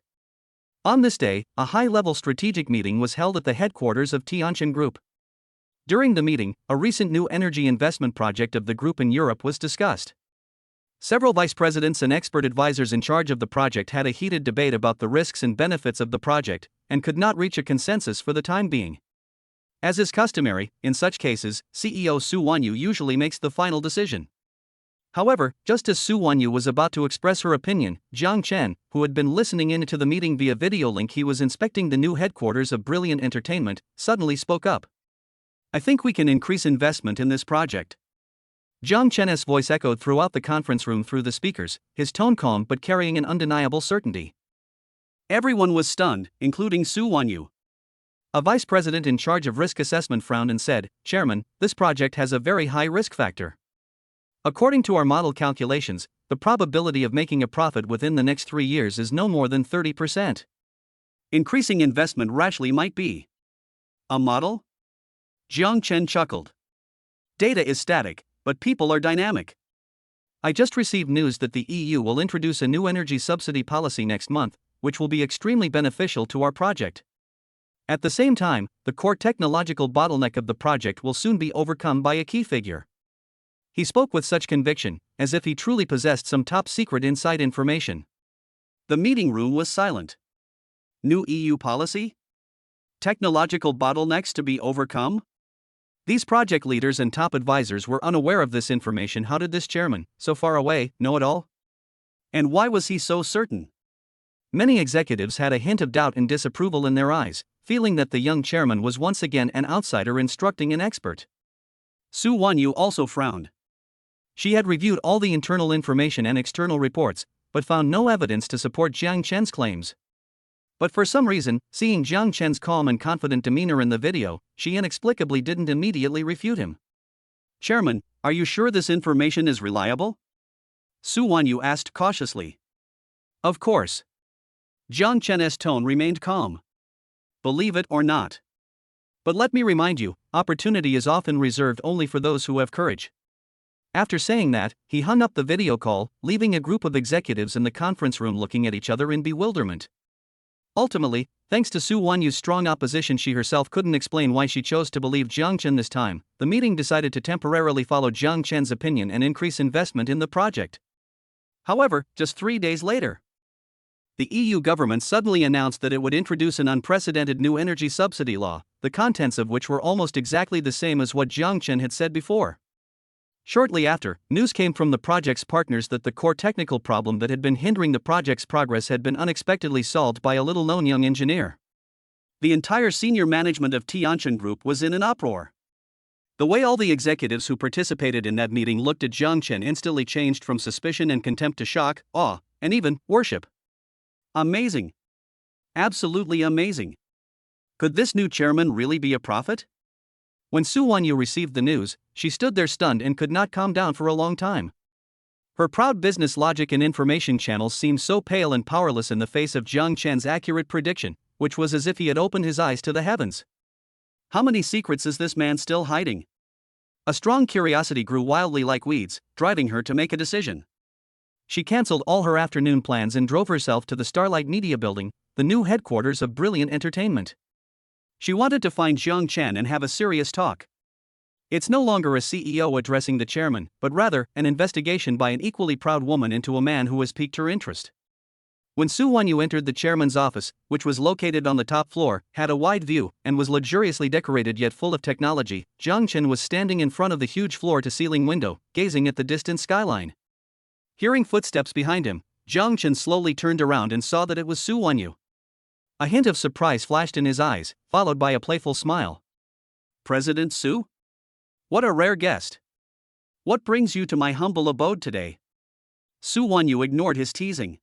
On this day, a high-level strategic meeting was held at the headquarters of Tianchen Group. During the meeting, a recent new energy investment project of the group in Europe was discussed. Several vice presidents and expert advisors in charge of the project had a heated debate about the risks and benefits of the project, and could not reach a consensus for the time being. As is customary, in such cases, CEO Su Wanyu usually makes the final decision. However, just as Su Wanyu was about to express her opinion, Jiang Chen, who had been listening in to the meeting via video link, he was inspecting the new headquarters of Brilliant Entertainment, suddenly spoke up. "I think we can increase investment in this project." Jiang Chen's voice echoed throughout the conference room through the speakers, his tone calm but carrying an undeniable certainty. Everyone was stunned, including Su Wanyu. A vice president in charge of risk assessment frowned and said, "Chairman, this project has a very high risk factor. According to our model calculations, the probability of making a profit within the next 3 years is no more than 30%. Increasing investment rashly might be A model? Jiang Chen chuckled. Data is static, but people are dynamic. I just received news that the EU will introduce a new energy subsidy policy next month, which will be extremely beneficial to our project. At the same time, the core technological bottleneck of the project will soon be overcome by a key figure. He spoke with such conviction, as if he truly possessed some top-secret inside information. The meeting room was silent. New EU policy? Technological bottlenecks to be overcome? These project leaders and top advisors were unaware of this information. How did this chairman, so far away, know it all? And why was he so certain? Many executives had a hint of doubt and disapproval in their eyes, feeling that the young chairman was once again an outsider instructing an expert. Su Wanyu also frowned. She had reviewed all the internal information and external reports, but found no evidence to support Jiang Chen's claims. But for some reason, seeing Jiang Chen's calm and confident demeanor in the video, she inexplicably didn't immediately refute him. Chairman, are you sure this information is reliable? Su Wanyu asked cautiously. Of course. Jiang Chen's tone remained calm. Believe it or not. But let me remind you, opportunity is often reserved only for those who have courage. After saying that, he hung up the video call, leaving a group of executives in the conference room looking at each other in bewilderment. Ultimately, thanks to Su Wanyu's strong opposition, she herself couldn't explain why she chose to believe Jiang Chen this time. The meeting decided to temporarily follow Jiang Chen's opinion and increase investment in the project. However, just 3 days later, the EU government suddenly announced that it would introduce an unprecedented new energy subsidy law, the contents of which were almost exactly the same as what Jiang Chen had said before. Shortly after, news came from the project's partners that the core technical problem that had been hindering the project's progress had been unexpectedly solved by a little-known young engineer. The entire senior management of Tianqin Group was in an uproar. The way all the executives who participated in that meeting looked at Jiang Chen instantly changed from suspicion and contempt to shock, awe, and even worship. Amazing. Absolutely amazing. Could this new chairman really be a prophet? When Su Wanyu received the news, she stood there stunned and could not calm down for a long time. Her proud business logic and information channels seemed so pale and powerless in the face of Jiang Chen's accurate prediction, which was as if he had opened his eyes to the heavens. How many secrets is this man still hiding? A strong curiosity grew wildly like weeds, driving her to make a decision. She cancelled all her afternoon plans and drove herself to the Starlight Media Building, the new headquarters of Brilliant Entertainment. She wanted to find Jiang Chen and have a serious talk. It's no longer a CEO addressing the chairman, but rather an investigation by an equally proud woman into a man who has piqued her interest. When Su Wanyu entered the chairman's office, which was located on the top floor, had a wide view, and was luxuriously decorated yet full of technology, Jiang Chen was standing in front of the huge floor-to-ceiling window, gazing at the distant skyline. Hearing footsteps behind him, Jiang Chen slowly turned around and saw that it was Su Wanyu. A hint of surprise flashed in his eyes, followed by a playful smile. President Su? What a rare guest. What brings you to my humble abode today? Su Wanyu ignored his teasing.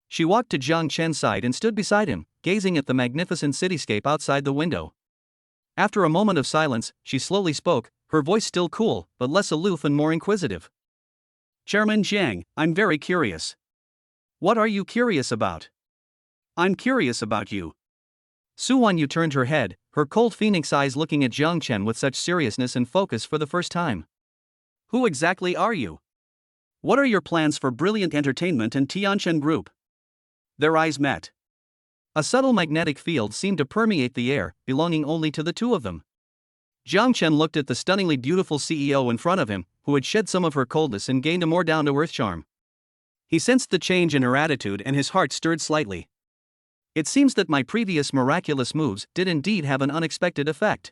She walked to Jiang Chen's side and stood beside him, gazing at the magnificent cityscape outside the window. After a moment of silence, she slowly spoke, her voice still cool, but less aloof and more inquisitive. Chairman Jiang, I'm very curious. What are you curious about? I'm curious about you. Su Wanyu turned her head, her cold phoenix eyes looking at Jiang Chen with such seriousness and focus for the first time. Who exactly are you? What are your plans for Brilliant Entertainment and Tianqin Group? Their eyes met. A subtle magnetic field seemed to permeate the air, belonging only to the two of them. Jiang Chen looked at the stunningly beautiful CEO in front of him, who had shed some of her coldness and gained a more down-to-earth charm. He sensed the change in her attitude and his heart stirred slightly. It seems that my previous miraculous moves did indeed have an unexpected effect.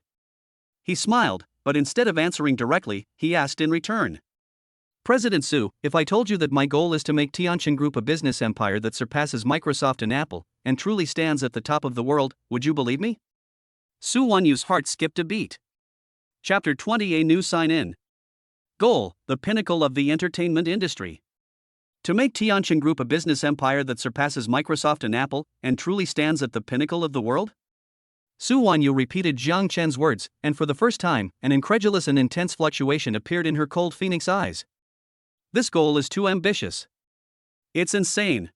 He smiled, but instead of answering directly, he asked in return. President Su, if I told you that my goal is to make Tianqin Group a business empire that surpasses Microsoft and Apple, and truly stands at the top of the world, would you believe me? Su Wanyu's heart skipped a beat. Chapter 20: A new sign-in. Goal: the pinnacle of the entertainment industry. To make Tianqin Group a business empire that surpasses Microsoft and Apple, and truly stands at the pinnacle of the world? Su Wanyu repeated Jiang Chen's words, and for the first time, an incredulous and intense fluctuation appeared in her cold phoenix eyes. This goal is too ambitious. It's insane.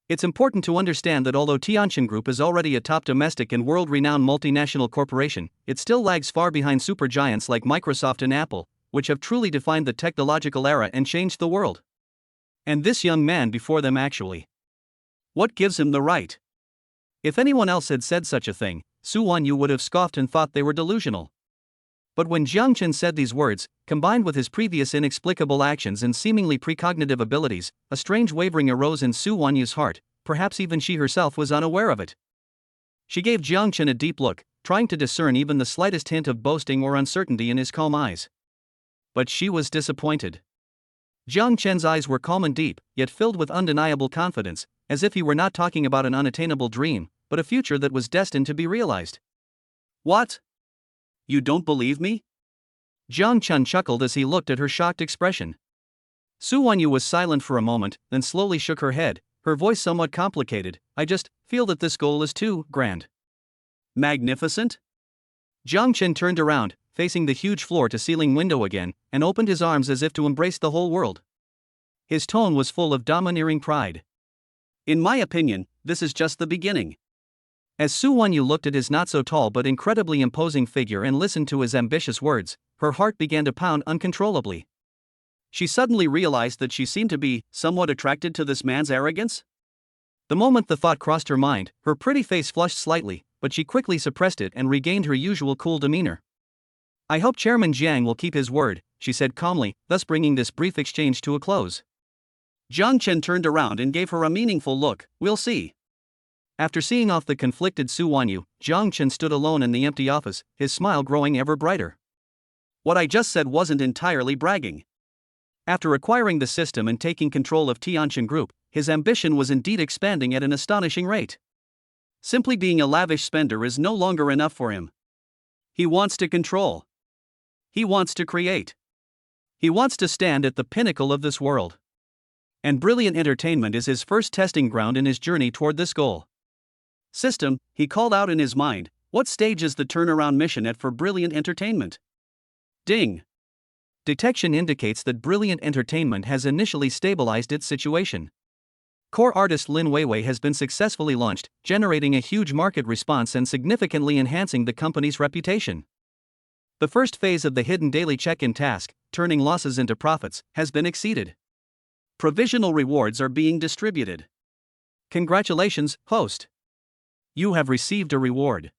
It's important to understand that although Tianqin Group is already a top domestic and world-renowned multinational corporation, it still lags far behind supergiants like Microsoft and Apple, which have truly defined the technological era and changed the world. And this young man before them actually. What gives him the right? If anyone else had said such a thing, Su Wanyu would have scoffed and thought they were delusional. But when Jiang Chen said these words, combined with his previous inexplicable actions and seemingly precognitive abilities, a strange wavering arose in Su Wanyu's heart, perhaps even she herself was unaware of it. She gave Jiang Chen a deep look, trying to discern even the slightest hint of boasting or uncertainty in his calm eyes. But she was disappointed. Jiang Chen's eyes were calm and deep, yet filled with undeniable confidence, as if he were not talking about an unattainable dream, but a future that was destined to be realized. What? You don't believe me? Jiang Chen chuckled as he looked at her shocked expression. Su Wanyu was silent for a moment, then slowly shook her head, her voice somewhat complicated. I just feel that this goal is too grand. Magnificent? Jiang Chen turned around, facing the huge floor-to-ceiling window again, and opened his arms as if to embrace the whole world. His tone was full of domineering pride. In my opinion, this is just the beginning. As Su Wanyu looked at his not-so-tall but incredibly imposing figure and listened to his ambitious words, her heart began to pound uncontrollably. She suddenly realized that she seemed to be somewhat attracted to this man's arrogance. The moment the thought crossed her mind, her pretty face flushed slightly, but she quickly suppressed it and regained her usual cool demeanor. I hope Chairman Jiang will keep his word, she said calmly, thus bringing this brief exchange to a close. Jiang Chen turned around and gave her a meaningful look. We'll see. After seeing off the conflicted Su Wanyu, Jiang Chen stood alone in the empty office, his smile growing ever brighter. What I just said wasn't entirely bragging. After acquiring the system and taking control of Tianqin Group, his ambition was indeed expanding at an astonishing rate. Simply being a lavish spender is no longer enough for him. He wants to control. He wants to create. He wants to stand at the pinnacle of this world. And Brilliant Entertainment is his first testing ground in his journey toward this goal. System, he called out in his mind, what stage is the turnaround mission at for Brilliant Entertainment? Ding. Detection indicates that Brilliant Entertainment has initially stabilized its situation. Core artist Lin Weiwei has been successfully launched, generating a huge market response and significantly enhancing the company's reputation. The first phase of the hidden daily check-in task, turning losses into profits, has been exceeded. Provisional rewards are being distributed. Congratulations, host. You have received a reward.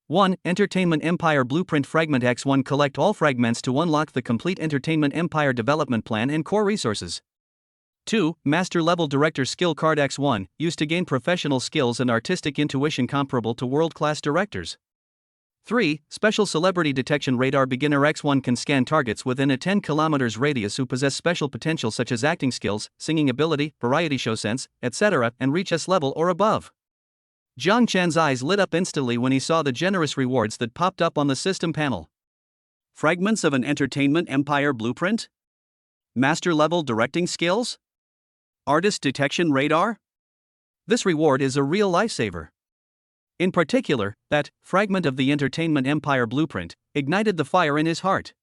1. Entertainment Empire Blueprint Fragment X1. Collect all fragments to unlock the complete Entertainment Empire development plan and core resources. 2. Master Level Director Skill Card X1, used to gain professional skills and artistic intuition comparable to world-class directors. 3. Special Celebrity Detection Radar Beginner X1 can scan targets within a 10 km radius who possess special potential such as acting skills, singing ability, variety show sense, etc., and reach S level or above. Jiang Chen's eyes lit up instantly when he saw the generous rewards that popped up on the system panel. Fragments of an Entertainment Empire blueprint? Master level directing skills? Artist detection radar? This reward is a real lifesaver. In particular, that fragment of the Entertainment Empire blueprint ignited the fire in his heart.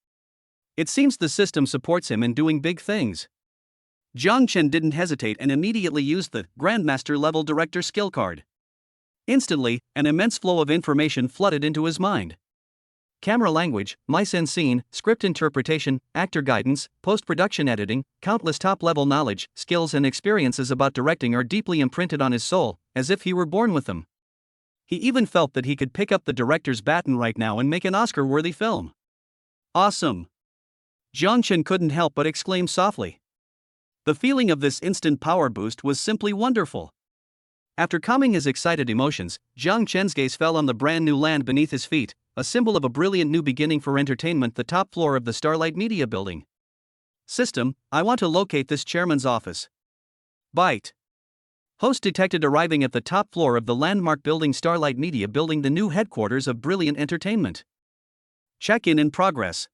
It seems the system supports him in doing big things. Jiang Chen didn't hesitate and immediately used the Grandmaster Level Director skill card. Instantly, an immense flow of information flooded into his mind. Camera language, mise-en scene, script interpretation, actor guidance, post-production editing, countless top-level knowledge, skills and experiences about directing are deeply imprinted on his soul, as if he were born with them. He even felt that he could pick up the director's baton right now and make an Oscar-worthy film. Awesome! Jiang Chen couldn't help but exclaim softly. The feeling of this instant power boost was simply wonderful. After calming his excited emotions, Jiang Chen's gaze fell on the brand new land beneath his feet, a symbol of a brilliant new beginning for entertainment, the top floor of the Starlight Media Building. System, I want to locate this chairman's office. Byte. Host detected arriving at the top floor of the landmark building Starlight Media Building, the new headquarters of Brilliant Entertainment. Check-in in progress.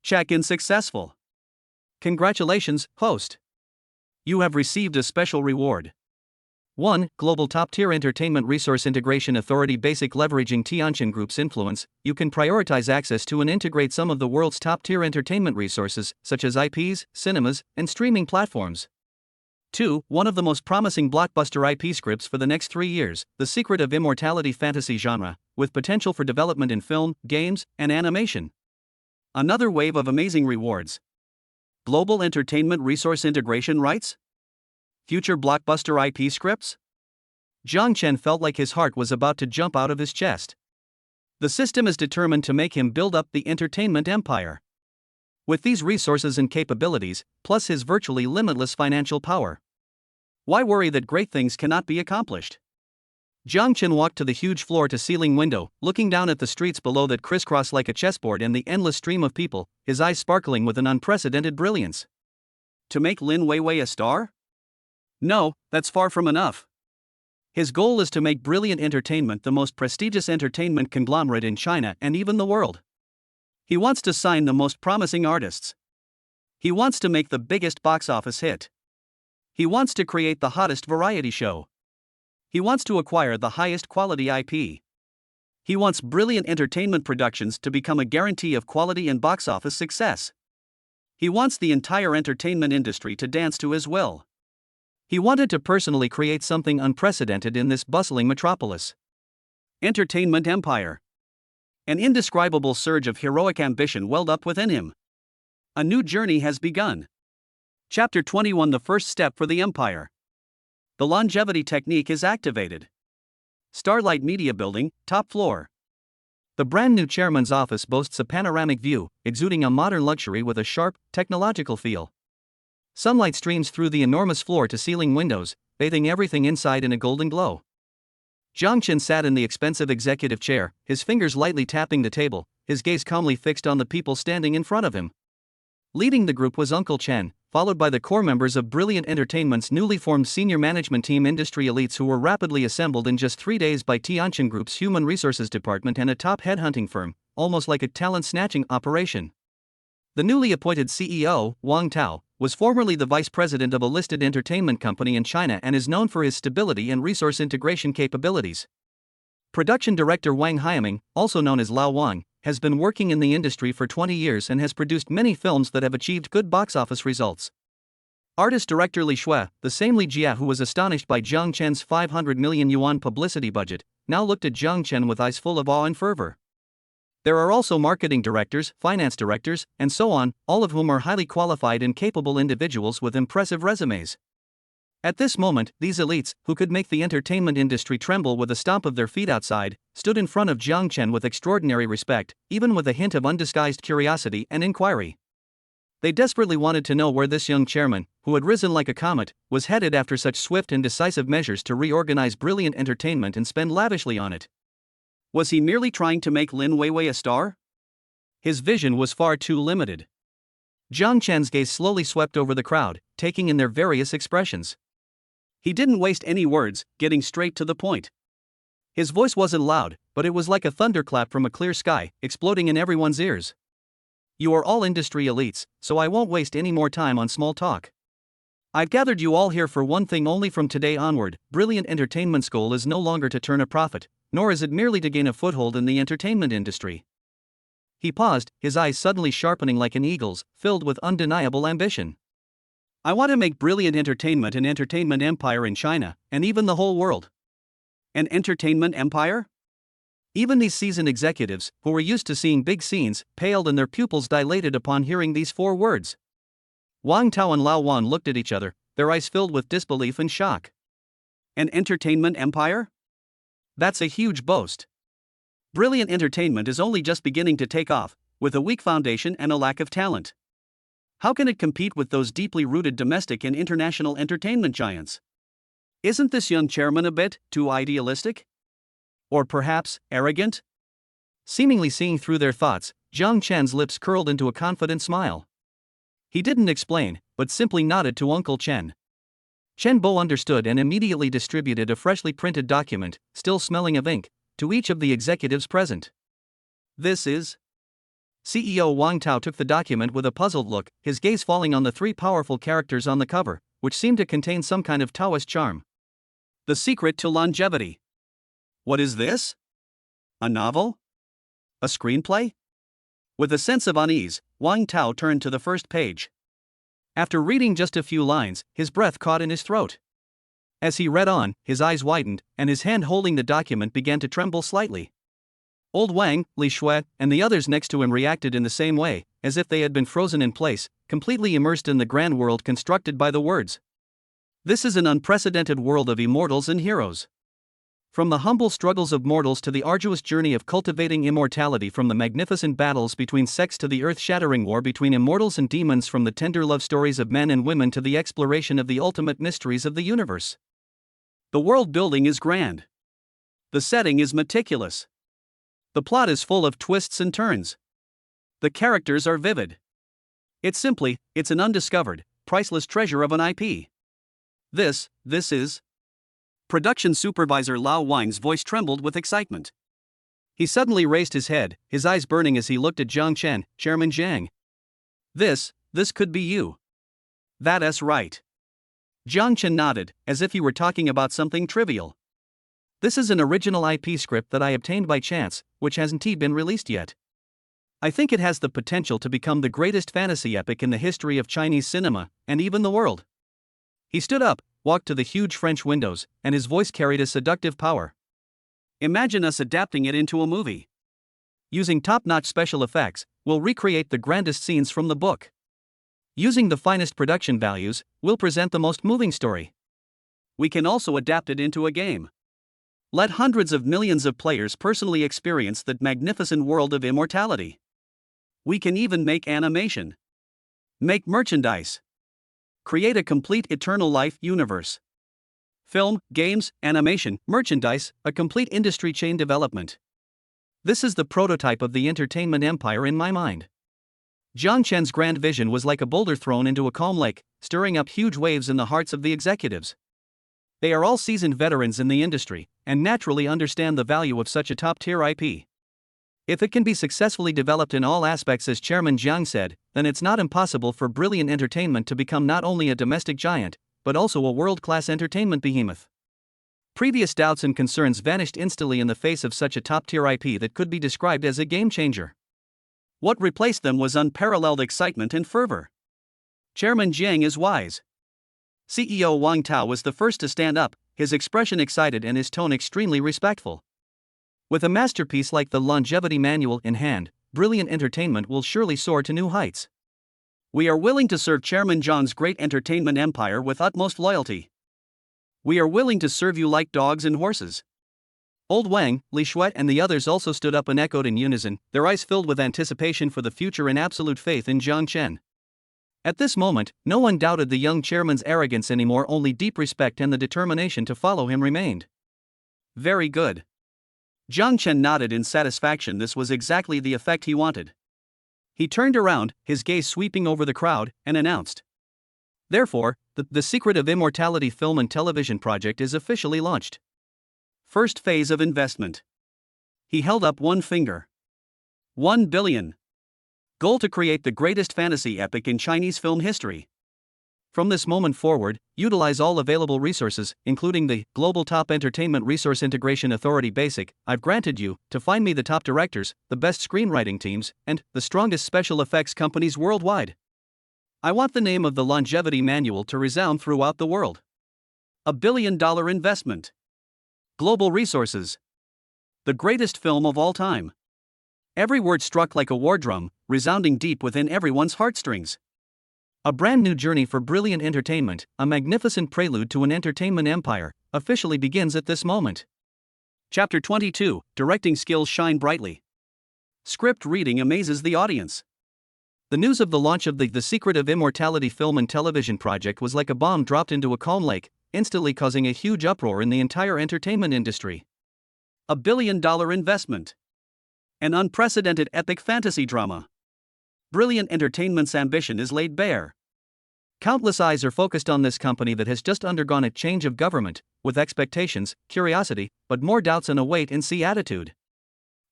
Check-in successful. Congratulations, host. You have received a special reward. 1. Global Top-Tier Entertainment Resource Integration Authority Basic. Leveraging Tianqin Group's influence, you can prioritize access to and integrate some of the world's top-tier entertainment resources, such as IPs, cinemas, and streaming platforms. 2. One of the most promising blockbuster IP scripts for the next 3 years, The Secret of Immortality fantasy genre, with potential for development in film, games, and animation. Another wave of amazing rewards. Global entertainment resource integration rights? Future blockbuster IP scripts? Jiang Chen felt like his heart was about to jump out of his chest. The system is determined to make him build up the entertainment empire. With these resources and capabilities, plus his virtually limitless financial power, why worry that great things cannot be accomplished? Jiang Chen walked to the huge floor-to-ceiling window, looking down at the streets below that crisscrossed like a chessboard and the endless stream of people, his eyes sparkling with an unprecedented brilliance. To make Lin Weiwei a star? No, that's far from enough. His goal is to make Brilliant Entertainment the most prestigious entertainment conglomerate in China and even the world. He wants to sign the most promising artists. He wants to make the biggest box office hit. He wants to create the hottest variety show. He wants to acquire the highest quality IP. He wants Brilliant Entertainment Productions to become a guarantee of quality and box office success. He wants the entire entertainment industry to dance to his will. He wanted to personally create something unprecedented in this bustling metropolis. Entertainment empire. An indescribable surge of heroic ambition welled up within him. A new journey has begun. Chapter 21: The first step for the empire. The longevity technique is activated. Starlight Media Building, top floor. The brand new chairman's office boasts a panoramic view, exuding a modern luxury with a sharp, technological feel. Sunlight streams through the enormous floor-to-ceiling windows, bathing everything inside in a golden glow. Jiang Chen sat in the expensive executive chair, his fingers lightly tapping the table, his gaze calmly fixed on the people standing in front of him. Leading the group was Uncle Chen, followed by the core members of Brilliant Entertainment's newly formed senior management team, industry elites who were rapidly assembled in just 3 days by Tianqin Group's human resources department and a top headhunting firm, almost like a talent-snatching operation. The newly appointed CEO, Wang Tao, was formerly the vice president of a listed entertainment company in China and is known for his stability and resource integration capabilities. Production director Wang Haiming, also known as Lao Wang, has been working in the industry for 20 years and has produced many films that have achieved good box office results. Artist director Li Shui, the same Li Jia who was astonished by Jiang Chen's 500 million yuan publicity budget, now looked at Jiang Chen with eyes full of awe and fervor. There are also marketing directors, finance directors, and so on, all of whom are highly qualified and capable individuals with impressive resumes. At this moment, these elites, who could make the entertainment industry tremble with a stomp of their feet outside, stood in front of Jiang Chen with extraordinary respect, even with a hint of undisguised curiosity and inquiry. They desperately wanted to know where this young chairman, who had risen like a comet, was headed after such swift and decisive measures to reorganize Brilliant Entertainment and spend lavishly on it. Was he merely trying to make Lin Weiwei a star? His vision was far too limited. Jiang Chen's gaze slowly swept over the crowd, taking in their various expressions. He didn't waste any words, getting straight to the point. His voice wasn't loud, but it was like a thunderclap from a clear sky, exploding in everyone's ears. You are all industry elites, so I won't waste any more time on small talk. I've gathered you all here for one thing only. From today onward, Brilliant Entertainment's goal is no longer to turn a profit, nor is it merely to gain a foothold in the entertainment industry. He paused, his eyes suddenly sharpening like an eagle's, filled with undeniable ambition. I want to make Brilliant Entertainment an entertainment empire in China, and even the whole world. An entertainment empire? Even these seasoned executives, who were used to seeing big scenes, paled and their pupils dilated upon hearing these 4 words. Wang Tao and Lao Wan looked at each other, their eyes filled with disbelief and shock. An entertainment empire? That's a huge boast. Brilliant Entertainment is only just beginning to take off, with a weak foundation and a lack of talent. How can it compete with those deeply rooted domestic and international entertainment giants? Isn't this young chairman a bit too idealistic? Or perhaps arrogant? Seemingly seeing through their thoughts, Jiang Chen's lips curled into a confident smile. He didn't explain, but simply nodded to Uncle Chen. Chen Bo understood and immediately distributed a freshly printed document, still smelling of ink, to each of the executives present. This is... CEO Wang Tao took the document with a puzzled look, his gaze falling on the 3 powerful characters on the cover, which seemed to contain some kind of Taoist charm. The Secret to Longevity. What is this? A novel? A screenplay? With a sense of unease, Wang Tao turned to the first page. After reading just a few lines, his breath caught in his throat. As he read on, his eyes widened, and his hand holding the document began to tremble slightly. Old Wang, Li Shui, and the others next to him reacted in the same way, as if they had been frozen in place, completely immersed in the grand world constructed by the words. This is an unprecedented world of immortals and heroes. From the humble struggles of mortals to the arduous journey of cultivating immortality, from the magnificent battles between sects to the earth-shattering war between immortals and demons, from the tender love stories of men and women to the exploration of the ultimate mysteries of the universe. The world building is grand. The setting is meticulous. The plot is full of twists and turns. The characters are vivid. It's an undiscovered, priceless treasure of an IP. This is... Production supervisor Lao Wang's voice trembled with excitement. He suddenly raised his head, his eyes burning as he looked at Jiang Chen, Chairman Jiang. This could be you. That's right. Jiang Chen nodded, as if he were talking about something trivial. This is an original IP script that I obtained by chance, which hasn't been released yet. I think it has the potential to become the greatest fantasy epic in the history of Chinese cinema, and even the world. He stood up, walked to the huge French windows, and his voice carried a seductive power. Imagine us adapting it into a movie. Using top-notch special effects, we'll recreate the grandest scenes from the book. Using the finest production values, we'll present the most moving story. We can also adapt it into a game. Let hundreds of millions of players personally experience the magnificent world of immortality. We can even make animation. Make merchandise. Create a complete eternal life universe. Film, games, animation, merchandise, a complete industry chain development. This is the prototype of the entertainment empire in my mind. Jiang Chen's grand vision was like a boulder thrown into a calm lake, stirring up huge waves in the hearts of the executives. They are all seasoned veterans in the industry, and naturally understand the value of such a top-tier IP. If it can be successfully developed in all aspects, as Chairman Jiang said, then it's not impossible for Brilliant Entertainment to become not only a domestic giant, but also a world-class entertainment behemoth. Previous doubts and concerns vanished instantly in the face of such a top-tier IP that could be described as a game-changer. What replaced them was unparalleled excitement and fervor. Chairman Jiang is wise. CEO Wang Tao was the first to stand up, his expression excited and his tone extremely respectful. With a masterpiece like the Longevity Manual in hand, Brilliant Entertainment will surely soar to new heights. We are willing to serve Chairman Jiang's great entertainment empire with utmost loyalty. We are willing to serve you like dogs and horses. Old Wang, Li Shui, and the others also stood up and echoed in unison, their eyes filled with anticipation for the future and absolute faith in Jiang Chen. At this moment, no one doubted the young chairman's arrogance anymore, only deep respect and the determination to follow him remained. Very good. Jiang Chen nodded in satisfaction. This was exactly the effect he wanted. He turned around, his gaze sweeping over the crowd, and announced. Therefore, the Secret of Immortality film and television project is officially launched. First phase of investment. He held up one finger. 1 billion. Goal to create the greatest fantasy epic in Chinese film history. From this moment forward, utilize all available resources, including the Global Top Entertainment Resource Integration Authority Basic I've granted you, to find me the top directors, the best screenwriting teams, and the strongest special effects companies worldwide. I want the name of the Longevity Manual to resound throughout the world. $1 billion investment. Global resources. The greatest film of all time. Every word struck like a war drum, resounding deep within everyone's heartstrings. A brand new journey for Brilliant Entertainment, a magnificent prelude to an entertainment empire, officially begins at this moment. Chapter 22, Directing Skills Shine Brightly. Script reading amazes the audience. The news of the launch of the Secret of Immortality film and television project was like a bomb dropped into a calm lake, instantly causing a huge uproar in the entire entertainment industry. $1 billion investment. An unprecedented epic fantasy drama. Brilliant Entertainment's ambition is laid bare. Countless eyes are focused on this company that has just undergone a change of government, with expectations, curiosity, but more doubts and a wait-and-see attitude.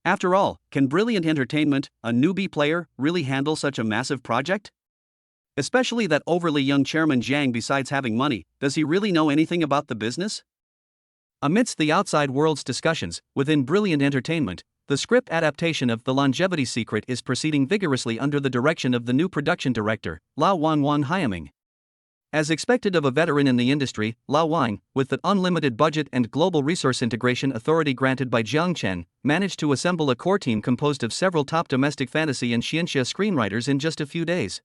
After all, can Brilliant Entertainment, a newbie player, really handle such a massive project? Especially that overly young Chairman Jiang. Besides having money, does he really know anything about the business? Amidst the outside world's discussions, within Brilliant Entertainment, the script adaptation of The Longevity Secret is proceeding vigorously under the direction of the new production director, Lao Wan Hyaming. As expected of a veteran in the industry, Lao Wang, with the unlimited budget and global resource integration authority granted by Jiang Chen, managed to assemble a core team composed of several top domestic fantasy and xianxia screenwriters in just a few days.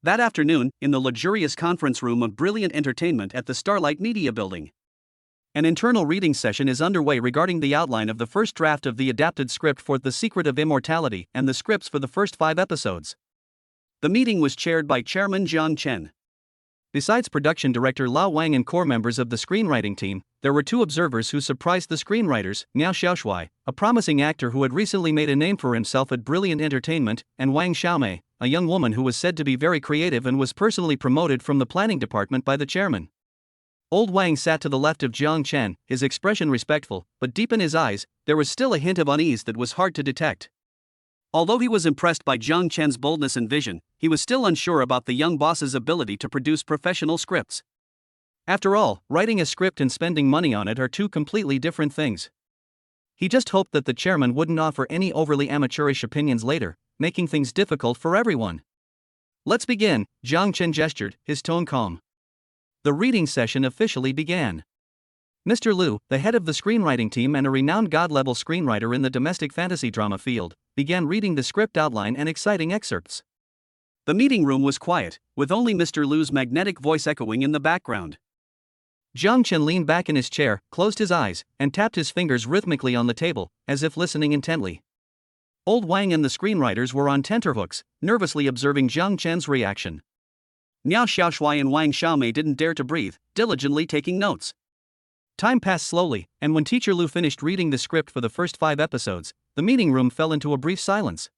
That afternoon, in the luxurious conference room of Brilliant Entertainment at the Starlight Media Building, an internal reading session is underway regarding the outline of the first draft of the adapted script for The Secret of Immortality and the scripts for the first 5 episodes. The meeting was chaired by Chairman Jiang Chen. Besides production director Lao Wang and core members of the screenwriting team, there were 2 observers who surprised the screenwriters: Miao Xiaoshui, a promising actor who had recently made a name for himself at Brilliant Entertainment, and Wang Xiaomei, a young woman who was said to be very creative and was personally promoted from the planning department by the chairman. Old Wang sat to the left of Jiang Chen, his expression respectful, but deep in his eyes, there was still a hint of unease that was hard to detect. Although he was impressed by Jiang Chen's boldness and vision, he was still unsure about the young boss's ability to produce professional scripts. After all, writing a script and spending money on it are 2 completely different things. He just hoped that the chairman wouldn't offer any overly amateurish opinions later, making things difficult for everyone. "Let's begin," Jiang Chen gestured, his tone calm. The reading session officially began. Mr. Liu, the head of the screenwriting team and a renowned god-level screenwriter in the domestic fantasy drama field, began reading the script outline and exciting excerpts. The meeting room was quiet, with only Mr. Liu's magnetic voice echoing in the background. Jiang Chen leaned back in his chair, closed his eyes, and tapped his fingers rhythmically on the table, as if listening intently. Old Wang and the screenwriters were on tenterhooks, nervously observing Jiang Chen's reaction. Miao Xiaoshui and Wang Xiaomei didn't dare to breathe, diligently taking notes. Time passed slowly, and when Teacher Liu finished reading the script for the first 5 episodes, the meeting room fell into a brief silence.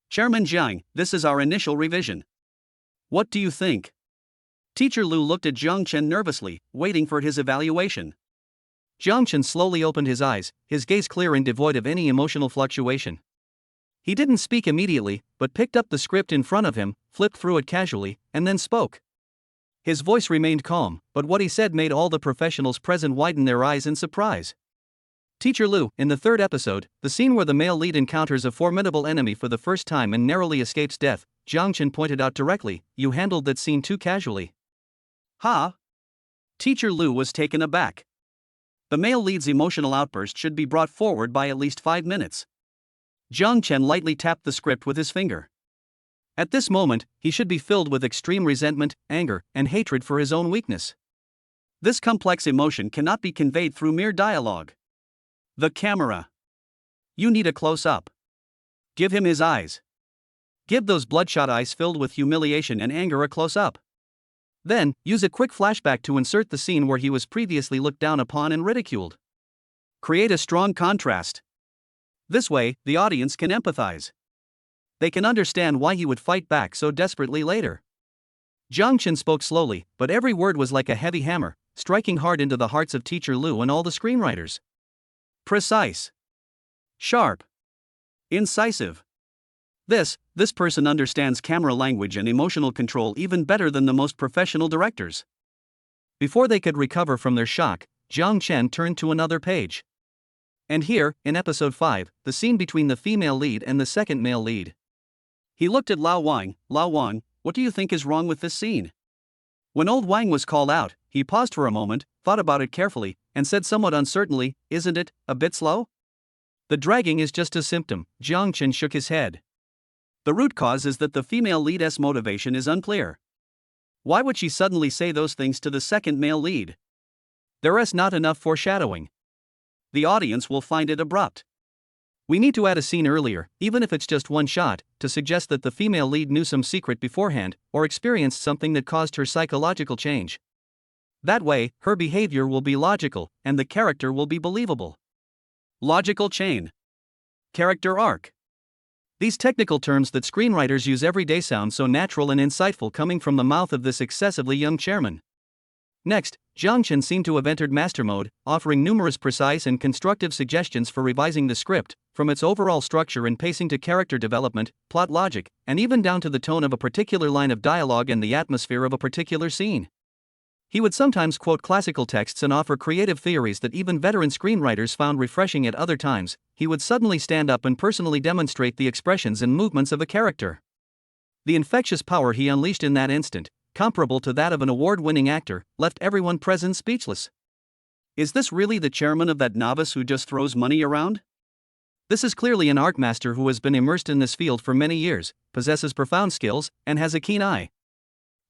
"Chairman Jiang, this is our initial revision. What do you think?" Teacher Liu looked at Jiang Chen nervously, waiting for his evaluation. Jiang Chen slowly opened his eyes, his gaze clear and devoid of any emotional fluctuation. He didn't speak immediately, but picked up the script in front of him, flipped through it casually, and then spoke. His voice remained calm, but what he said made all the professionals present widen their eyes in surprise. "Teacher Liu, in the 3rd episode, the scene where the male lead encounters a formidable enemy for the first time and narrowly escapes death," Jiang Chen pointed out directly, "you handled that scene too casually." "Huh?" Teacher Liu was taken aback. The male lead's emotional outburst should be brought forward by at least 5 minutes. Jiang Chen lightly tapped the script with his finger. At this moment, he should be filled with extreme resentment, anger, and hatred for his own weakness. This complex emotion cannot be conveyed through mere dialogue. The camera. You need a close-up. Give him his eyes. Give those bloodshot eyes filled with humiliation and anger a close-up. Then, use a quick flashback to insert the scene where he was previously looked down upon and ridiculed. Create a strong contrast. This way, the audience can empathize. They can understand why he would fight back so desperately later. Jiang Chen spoke slowly, but every word was like a heavy hammer, striking hard into the hearts of Teacher Liu and all the screenwriters. Precise. Sharp. Incisive. This person understands camera language and emotional control even better than the most professional directors. Before they could recover from their shock, Jiang Chen turned to another page. And here, in episode 5, the scene between the female lead and the second male lead. He looked at Lao Wang. "Lao Wang, what do you think is wrong with this scene?" When old Wang was called out, he paused for a moment, thought about it carefully, and said somewhat uncertainly, "Isn't it a bit slow?" "The dragging is just a symptom," Jiang Chen shook his head. "The root cause is that the female lead's motivation is unclear. Why would she suddenly say those things to the second male lead? There's not enough foreshadowing. The audience will find it abrupt. We need to add a scene earlier, even if it's just one shot, to suggest that the female lead knew some secret beforehand, or experienced something that caused her psychological change. That way, her behavior will be logical, and the character will be believable." Logical chain. Character arc. These technical terms that screenwriters use every day sound so natural and insightful coming from the mouth of this excessively young chairman. Next, Jiang Chen seemed to have entered master mode, offering numerous precise and constructive suggestions for revising the script, from its overall structure and pacing to character development, plot logic, and even down to the tone of a particular line of dialogue and the atmosphere of a particular scene. He would sometimes quote classical texts and offer creative theories that even veteran screenwriters found refreshing. At other times, he would suddenly stand up and personally demonstrate the expressions and movements of a character. The infectious power he unleashed in that instant, comparable to that of an award-winning actor, left everyone present speechless. Is this really the chairman of that novice who just throws money around? This is clearly an art master who has been immersed in this field for many years, possesses profound skills, and has a keen eye.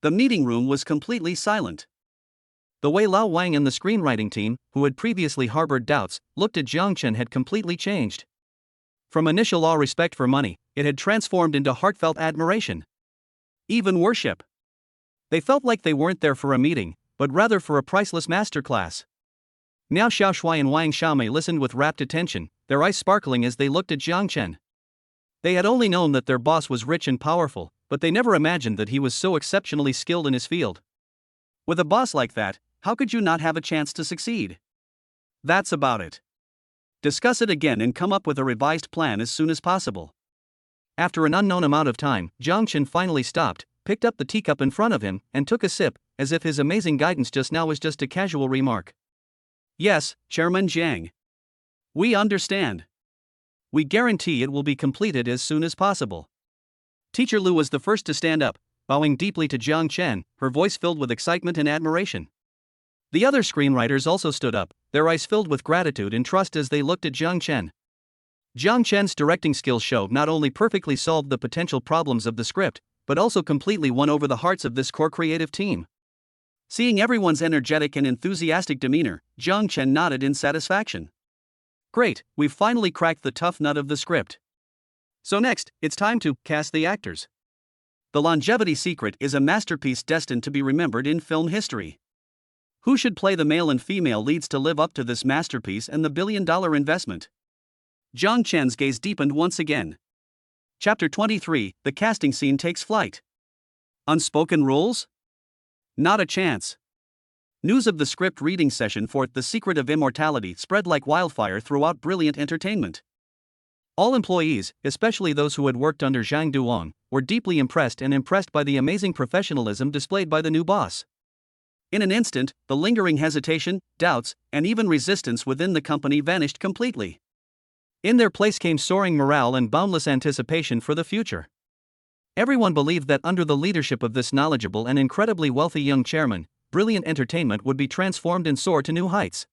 The meeting room was completely silent. The way Lao Wang and the screenwriting team, who had previously harbored doubts, looked at Jiang Chen had completely changed. From initial awe respect for money, it had transformed into heartfelt admiration. Even worship. They felt like they weren't there for a meeting, but rather for a priceless masterclass. Miao Xiaoshui and Wang Xiaomei listened with rapt attention, their eyes sparkling as they looked at Jiang Chen. They had only known that their boss was rich and powerful, but they never imagined that he was so exceptionally skilled in his field. With a boss like that, how could you not have a chance to succeed? That's about it. Discuss it again and come up with a revised plan as soon as possible. After an unknown amount of time, Jiang Chen finally stopped, picked up the teacup in front of him, and took a sip, as if his amazing guidance just now was just a casual remark. Yes, Chairman Jiang. We understand. We guarantee it will be completed as soon as possible. Teacher Lu was the first to stand up, bowing deeply to Jiang Chen, her voice filled with excitement and admiration. The other screenwriters also stood up, their eyes filled with gratitude and trust as they looked at Jiang Chen. Jiang Chen's directing skills showed not only perfectly solved the potential problems of the script, but also completely won over the hearts of this core creative team. Seeing everyone's energetic and enthusiastic demeanor, Jiang Chen nodded in satisfaction. Great, we've finally cracked the tough nut of the script. So next, it's time to cast the actors. The Longevity Secret is a masterpiece destined to be remembered in film history. Who should play the male and female leads to live up to this masterpiece and the billion-dollar investment? Jiang Chen's gaze deepened once again. Chapter 23, the casting scene takes flight. Unspoken rules? Not a chance. News of the script reading session for The Secret of Immortality spread like wildfire throughout Brilliant Entertainment. All employees, especially those who had worked under Zhang Duong, were deeply impressed by the amazing professionalism displayed by the new boss. In an instant, the lingering hesitation, doubts, and even resistance within the company vanished completely. In their place came soaring morale and boundless anticipation for the future. Everyone believed that under the leadership of this knowledgeable and incredibly wealthy young chairman, Brilliant Entertainment would be transformed and soar to new heights.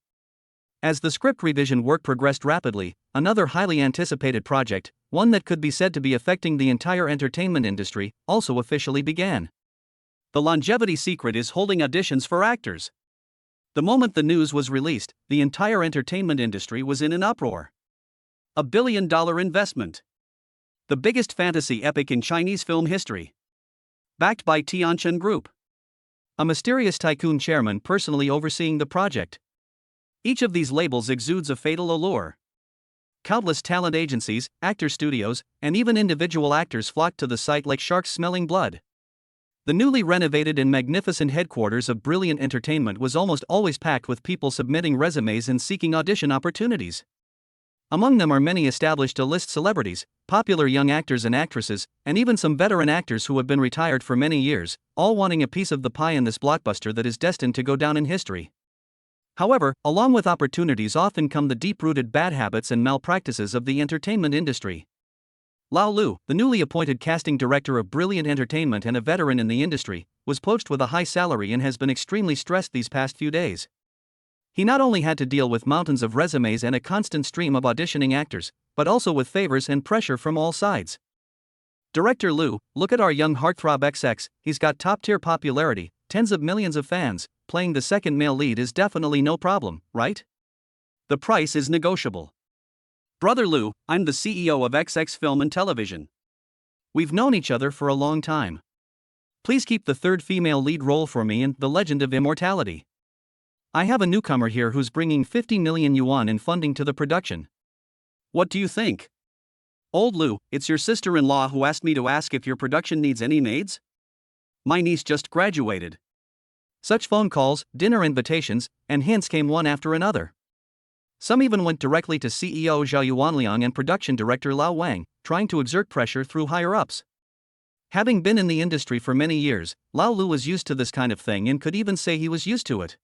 As the script revision work progressed rapidly, another highly anticipated project, one that could be said to be affecting the entire entertainment industry, also officially began. The Longevity Secret is holding auditions for actors. The moment the news was released, the entire entertainment industry was in an uproar. $1 billion investment. The biggest fantasy epic in Chinese film history. Backed by Tianchen Group. A mysterious tycoon chairman personally overseeing the project. Each of these labels exudes a fatal allure. Countless talent agencies, actor studios, and even individual actors flocked to the site like sharks smelling blood. The newly renovated and magnificent headquarters of Brilliant Entertainment was almost always packed with people submitting resumes and seeking audition opportunities. Among them are many established A-list celebrities, popular young actors and actresses, and even some veteran actors who have been retired for many years, all wanting a piece of the pie in this blockbuster that is destined to go down in history. However, along with opportunities often come the deep-rooted bad habits and malpractices of the entertainment industry. Lao Lu, the newly appointed casting director of Brilliant Entertainment and a veteran in the industry, was poached with a high salary and has been extremely stressed these past few days. He not only had to deal with mountains of resumes and a constant stream of auditioning actors, but also with favors and pressure from all sides. Director Lu, look at our young heartthrob XX, he's got top-tier popularity, tens of millions of fans, playing the second male lead is definitely no problem, right? The price is negotiable. Brother Lu, I'm the CEO of XX Film and Television. We've known each other for a long time. Please keep the third female lead role for me in The Legend of Immortality. I have a newcomer here who's bringing 50 million yuan in funding to the production. What do you think? Old Lu, it's your sister-in-law who asked me to ask if your production needs any maids? My niece just graduated. Such phone calls, dinner invitations, and hints came one after another. Some even went directly to CEO Zhao Yuanliang and production director Lao Wang, trying to exert pressure through higher-ups. Having been in the industry for many years, Lao Lu was used to this kind of thing and could even say he was used to it.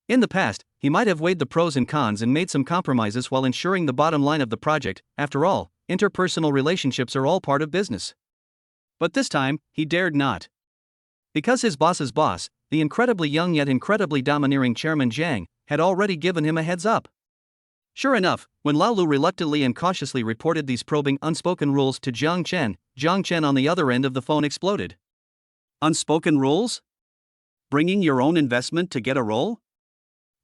In the past, he might have weighed the pros and cons and made some compromises while ensuring the bottom line of the project. After all, interpersonal relationships are all part of business. But this time, he dared not. Because his boss's boss, the incredibly young yet incredibly domineering Chairman Zhang, had already given him a heads up. Sure enough, when Lao Lu reluctantly and cautiously reported these probing unspoken rules to Jiang Chen on the other end of the phone exploded. Unspoken rules? Bringing your own investment to get a role?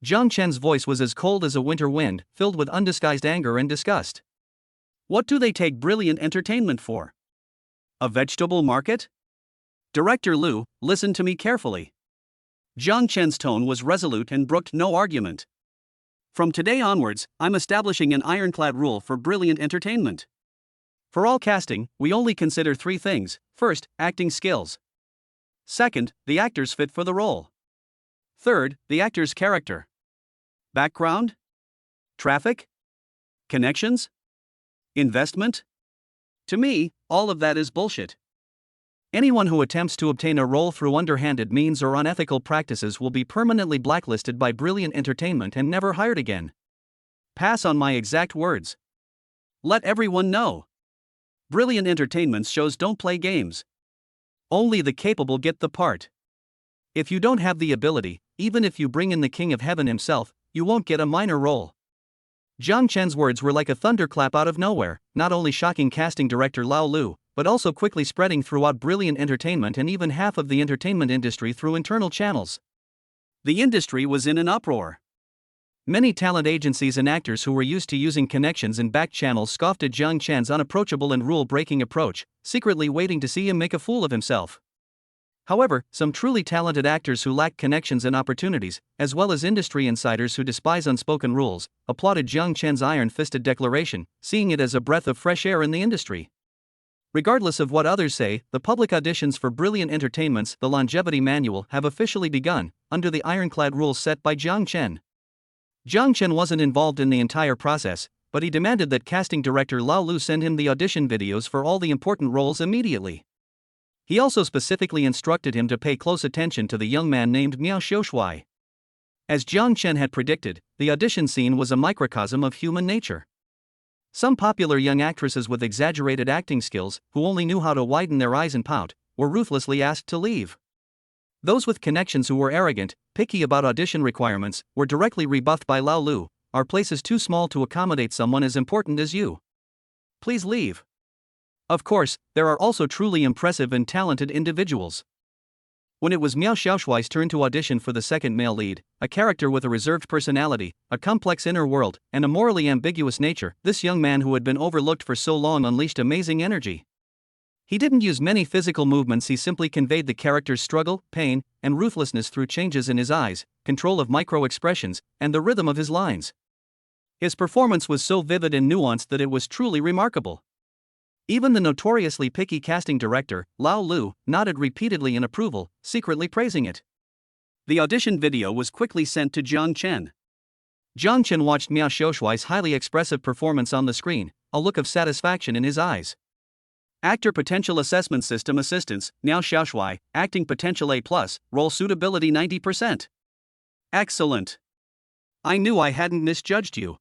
Jiang Chen's voice was as cold as a winter wind, filled with undisguised anger and disgust. What do they take Brilliant Entertainment for? A vegetable market? Director Lu, listen to me carefully. Jiang Chen's tone was resolute and brooked no argument. From today onwards, I'm establishing an ironclad rule for Brilliant Entertainment. For all casting, we only consider three things. First, acting skills. Second, the actor's fit for the role. Third, the actor's character. Background? Traffic? Connections? Investment? To me, all of that is bullshit. Anyone who attempts to obtain a role through underhanded means or unethical practices will be permanently blacklisted by Brilliant Entertainment and never hired again. Pass on my exact words. Let everyone know. Brilliant Entertainment's shows don't play games. Only the capable get the part. If you don't have the ability, even if you bring in the King of Heaven himself, you won't get a minor role. Jiang Chen's words were like a thunderclap out of nowhere, not only shocking casting director Lao Lu, but also quickly spreading throughout Brilliant Entertainment and even half of the entertainment industry through internal channels. The industry was in an uproar. Many talent agencies and actors who were used to using connections and back channels scoffed at Jiang Chen's unapproachable and rule-breaking approach, secretly waiting to see him make a fool of himself. However, some truly talented actors who lacked connections and opportunities, as well as industry insiders who despise unspoken rules, applauded Jiang Chen's iron-fisted declaration, seeing it as a breath of fresh air in the industry. Regardless of what others say, the public auditions for Brilliant Entertainment's The Longevity Manual have officially begun, under the ironclad rules set by Jiang Chen. Jiang Chen wasn't involved in the entire process, but he demanded that casting director Lao Lu send him the audition videos for all the important roles immediately. He also specifically instructed him to pay close attention to the young man named Miao Xiaoshui. As Jiang Chen had predicted, the audition scene was a microcosm of human nature. Some popular young actresses with exaggerated acting skills, who only knew how to widen their eyes and pout, were ruthlessly asked to leave. Those with connections who were arrogant, picky about audition requirements, were directly rebuffed by Lao Lu. Our place is too small to accommodate someone as important as you. Please leave. Of course, there are also truly impressive and talented individuals. When it was Miao Xiaoshui's turn to audition for the second male lead, a character with a reserved personality, a complex inner world, and a morally ambiguous nature, this young man who had been overlooked for so long unleashed amazing energy. He didn't use many physical movements, he simply conveyed the character's struggle, pain, and ruthlessness through changes in his eyes, control of micro-expressions, and the rhythm of his lines. His performance was so vivid and nuanced that it was truly remarkable. Even the notoriously picky casting director, Lao Lu, nodded repeatedly in approval, secretly praising it. The audition video was quickly sent to Jiang Chen. Jiang Chen watched Miao Xiaoshui's highly expressive performance on the screen, a look of satisfaction in his eyes. Actor Potential Assessment System Assistance, Miao Xiaoshui, Acting Potential A+, Role Suitability 90%. Excellent. I knew I hadn't misjudged you.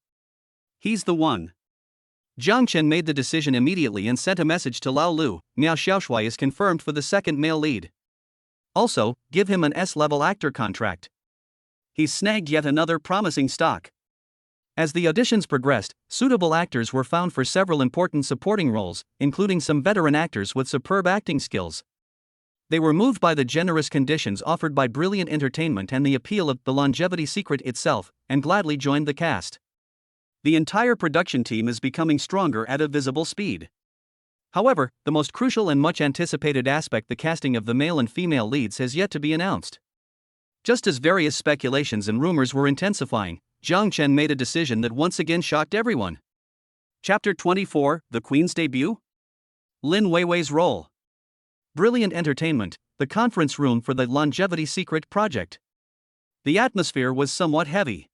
He's the one. Jiang Chen made the decision immediately and sent a message to Lao Lu. Miao Xiaoshui is confirmed for the second male lead. Also, give him an S-level actor contract. He's snagged yet another promising stock. As the auditions progressed, suitable actors were found for several important supporting roles, including some veteran actors with superb acting skills. They were moved by the generous conditions offered by Brilliant Entertainment and the appeal of The Longevity Secret itself, and gladly joined the cast. The entire production team is becoming stronger at a visible speed. However, the most crucial and much anticipated aspect, the casting of the male and female leads, has yet to be announced. Just as various speculations and rumors were intensifying, Jiang Chen made a decision that once again shocked everyone. Chapter 24, The Queen's Debut? Lin Weiwei's role. Brilliant Entertainment, the conference room for the Longevity Secret project. The atmosphere was somewhat heavy.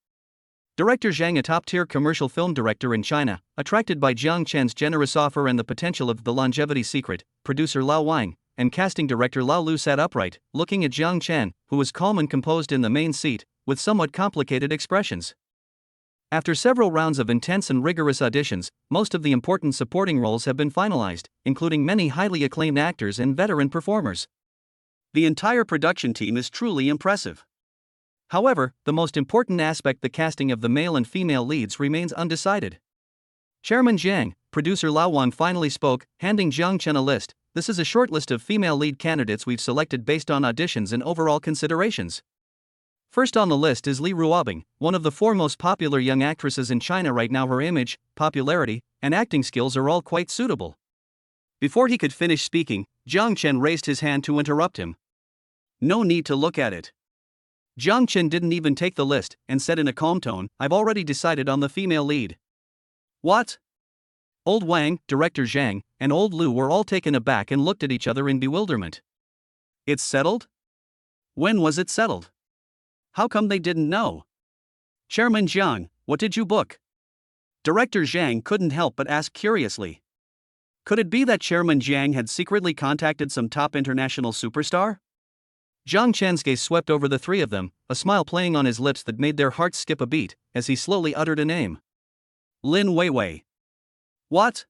Director Zhang, a top-tier commercial film director in China, attracted by Jiang Chen's generous offer and the potential of The Longevity Secret, producer Lao Wang, and casting director Lao Lu sat upright, looking at Jiang Chen, who was calm and composed in the main seat, with somewhat complicated expressions. After several rounds of intense and rigorous auditions, most of the important supporting roles have been finalized, including many highly acclaimed actors and veteran performers. The entire production team is truly impressive. However, the most important aspect, the casting of the male and female leads, remains undecided. Chairman Jiang, producer Lao Wan finally spoke, handing Jiang Chen a list. This is a short list of female lead candidates we've selected based on auditions and overall considerations. First on the list is Li Ruobing, one of the foremost popular young actresses in China right now. Her image, popularity, and acting skills are all quite suitable. Before he could finish speaking, Jiang Chen raised his hand to interrupt him. No need to look at it. Jiang Chen didn't even take the list and said in a calm tone, I've already decided on the female lead. What? Old Wang, director Zhang, and old Lu were all taken aback and looked at each other in bewilderment. It's settled? When was it settled? How come they didn't know? Chairman Jiang, what did you book? Director Zhang couldn't help but ask curiously. Could it be that Chairman Jiang had secretly contacted some top international superstar? Jiang Chen's gaze swept over the three of them, a smile playing on his lips that made their hearts skip a beat, as he slowly uttered a name. Lin Weiwei. What?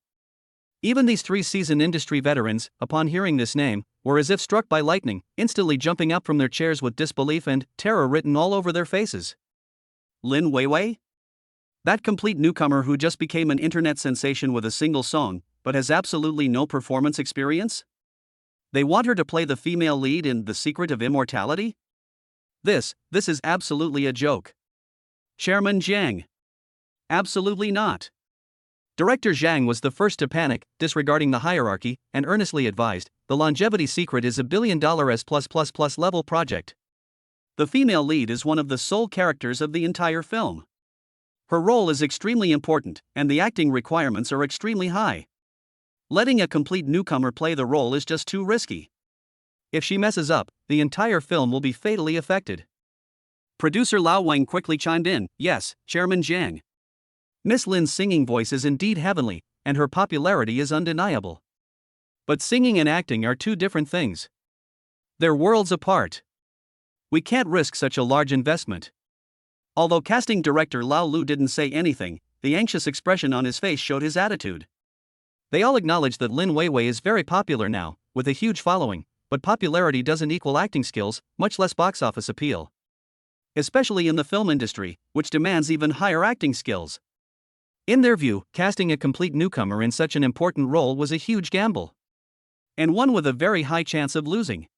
Even these three seasoned industry veterans, upon hearing this name, were as if struck by lightning, instantly jumping up from their chairs with disbelief and terror written all over their faces. Lin Weiwei? That complete newcomer who just became an internet sensation with a single song, but has absolutely no performance experience? They want her to play the female lead in The Secret of Immortality? This is absolutely a joke. Chairman Jiang. Absolutely not. Director Zhang was the first to panic, disregarding the hierarchy, and earnestly advised, the longevity secret is $1 billion S+++ level project. The female lead is one of the sole characters of the entire film. Her role is extremely important, and the acting requirements are extremely high. Letting a complete newcomer play the role is just too risky. If she messes up, the entire film will be fatally affected. Producer Lao Wang quickly chimed in, yes, Chairman Jiang. Miss Lin's singing voice is indeed heavenly, and her popularity is undeniable. But singing and acting are two different things. They're worlds apart. We can't risk such a large investment. Although casting director Lao Lu didn't say anything, the anxious expression on his face showed his attitude. They all acknowledge that Lin Weiwei is very popular now, with a huge following, but popularity doesn't equal acting skills, much less box office appeal. Especially in the film industry, which demands even higher acting skills. In their view, casting a complete newcomer in such an important role was a huge gamble. And one with a very high chance of losing.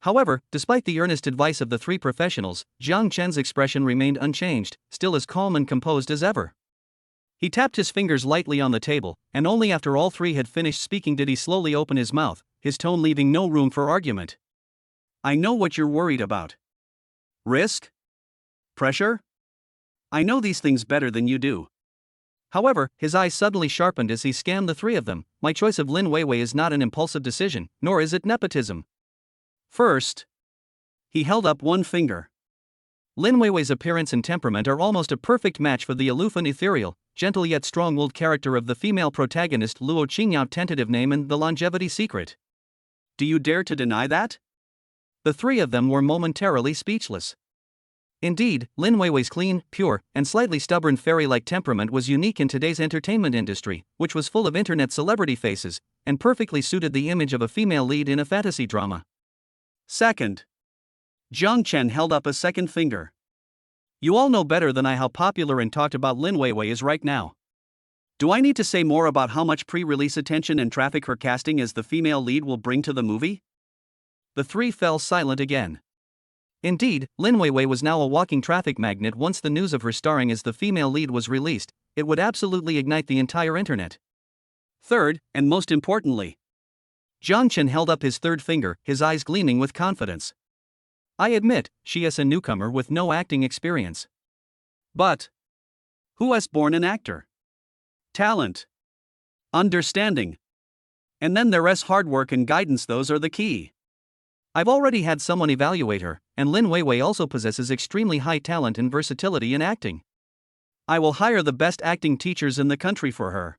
However, despite the earnest advice of the three professionals, Jiang Chen's expression remained unchanged, still as calm and composed as ever. He tapped his fingers lightly on the table, and only after all three had finished speaking did he slowly open his mouth, his tone leaving no room for argument. I know what you're worried about. Risk? Pressure? I know these things better than you do. However, his eyes suddenly sharpened as he scanned the three of them. My choice of Lin Weiwei is not an impulsive decision, nor is it nepotism. First, he held up one finger. Lin Weiwei's appearance and temperament are almost a perfect match for the aloof and ethereal, gentle yet strong-willed character of the female protagonist Luo Qingyao, tentative name and The Longevity Secret. Do you dare to deny that? The three of them were momentarily speechless. Indeed, Lin Weiwei's clean, pure, and slightly stubborn fairy-like temperament was unique in today's entertainment industry, which was full of internet celebrity faces, and perfectly suited the image of a female lead in a fantasy drama. Second, Jiang Chen held up a second finger. You all know better than I how popular and talked about Lin Weiwei is right now. Do I need to say more about how much pre-release attention and traffic her casting as the female lead will bring to the movie? The three fell silent again. Indeed, Lin Weiwei was now a walking traffic magnet. Once the news of her starring as the female lead was released, it would absolutely ignite the entire internet. Third, and most importantly, Jiang Chen held up his third finger, his eyes gleaming with confidence. I admit, she is a newcomer with no acting experience. But who has born an actor? Talent. Understanding. And then there's hard work and guidance, those are the key. I've already had someone evaluate her, and Lin Weiwei also possesses extremely high talent and versatility in acting. I will hire the best acting teachers in the country for her.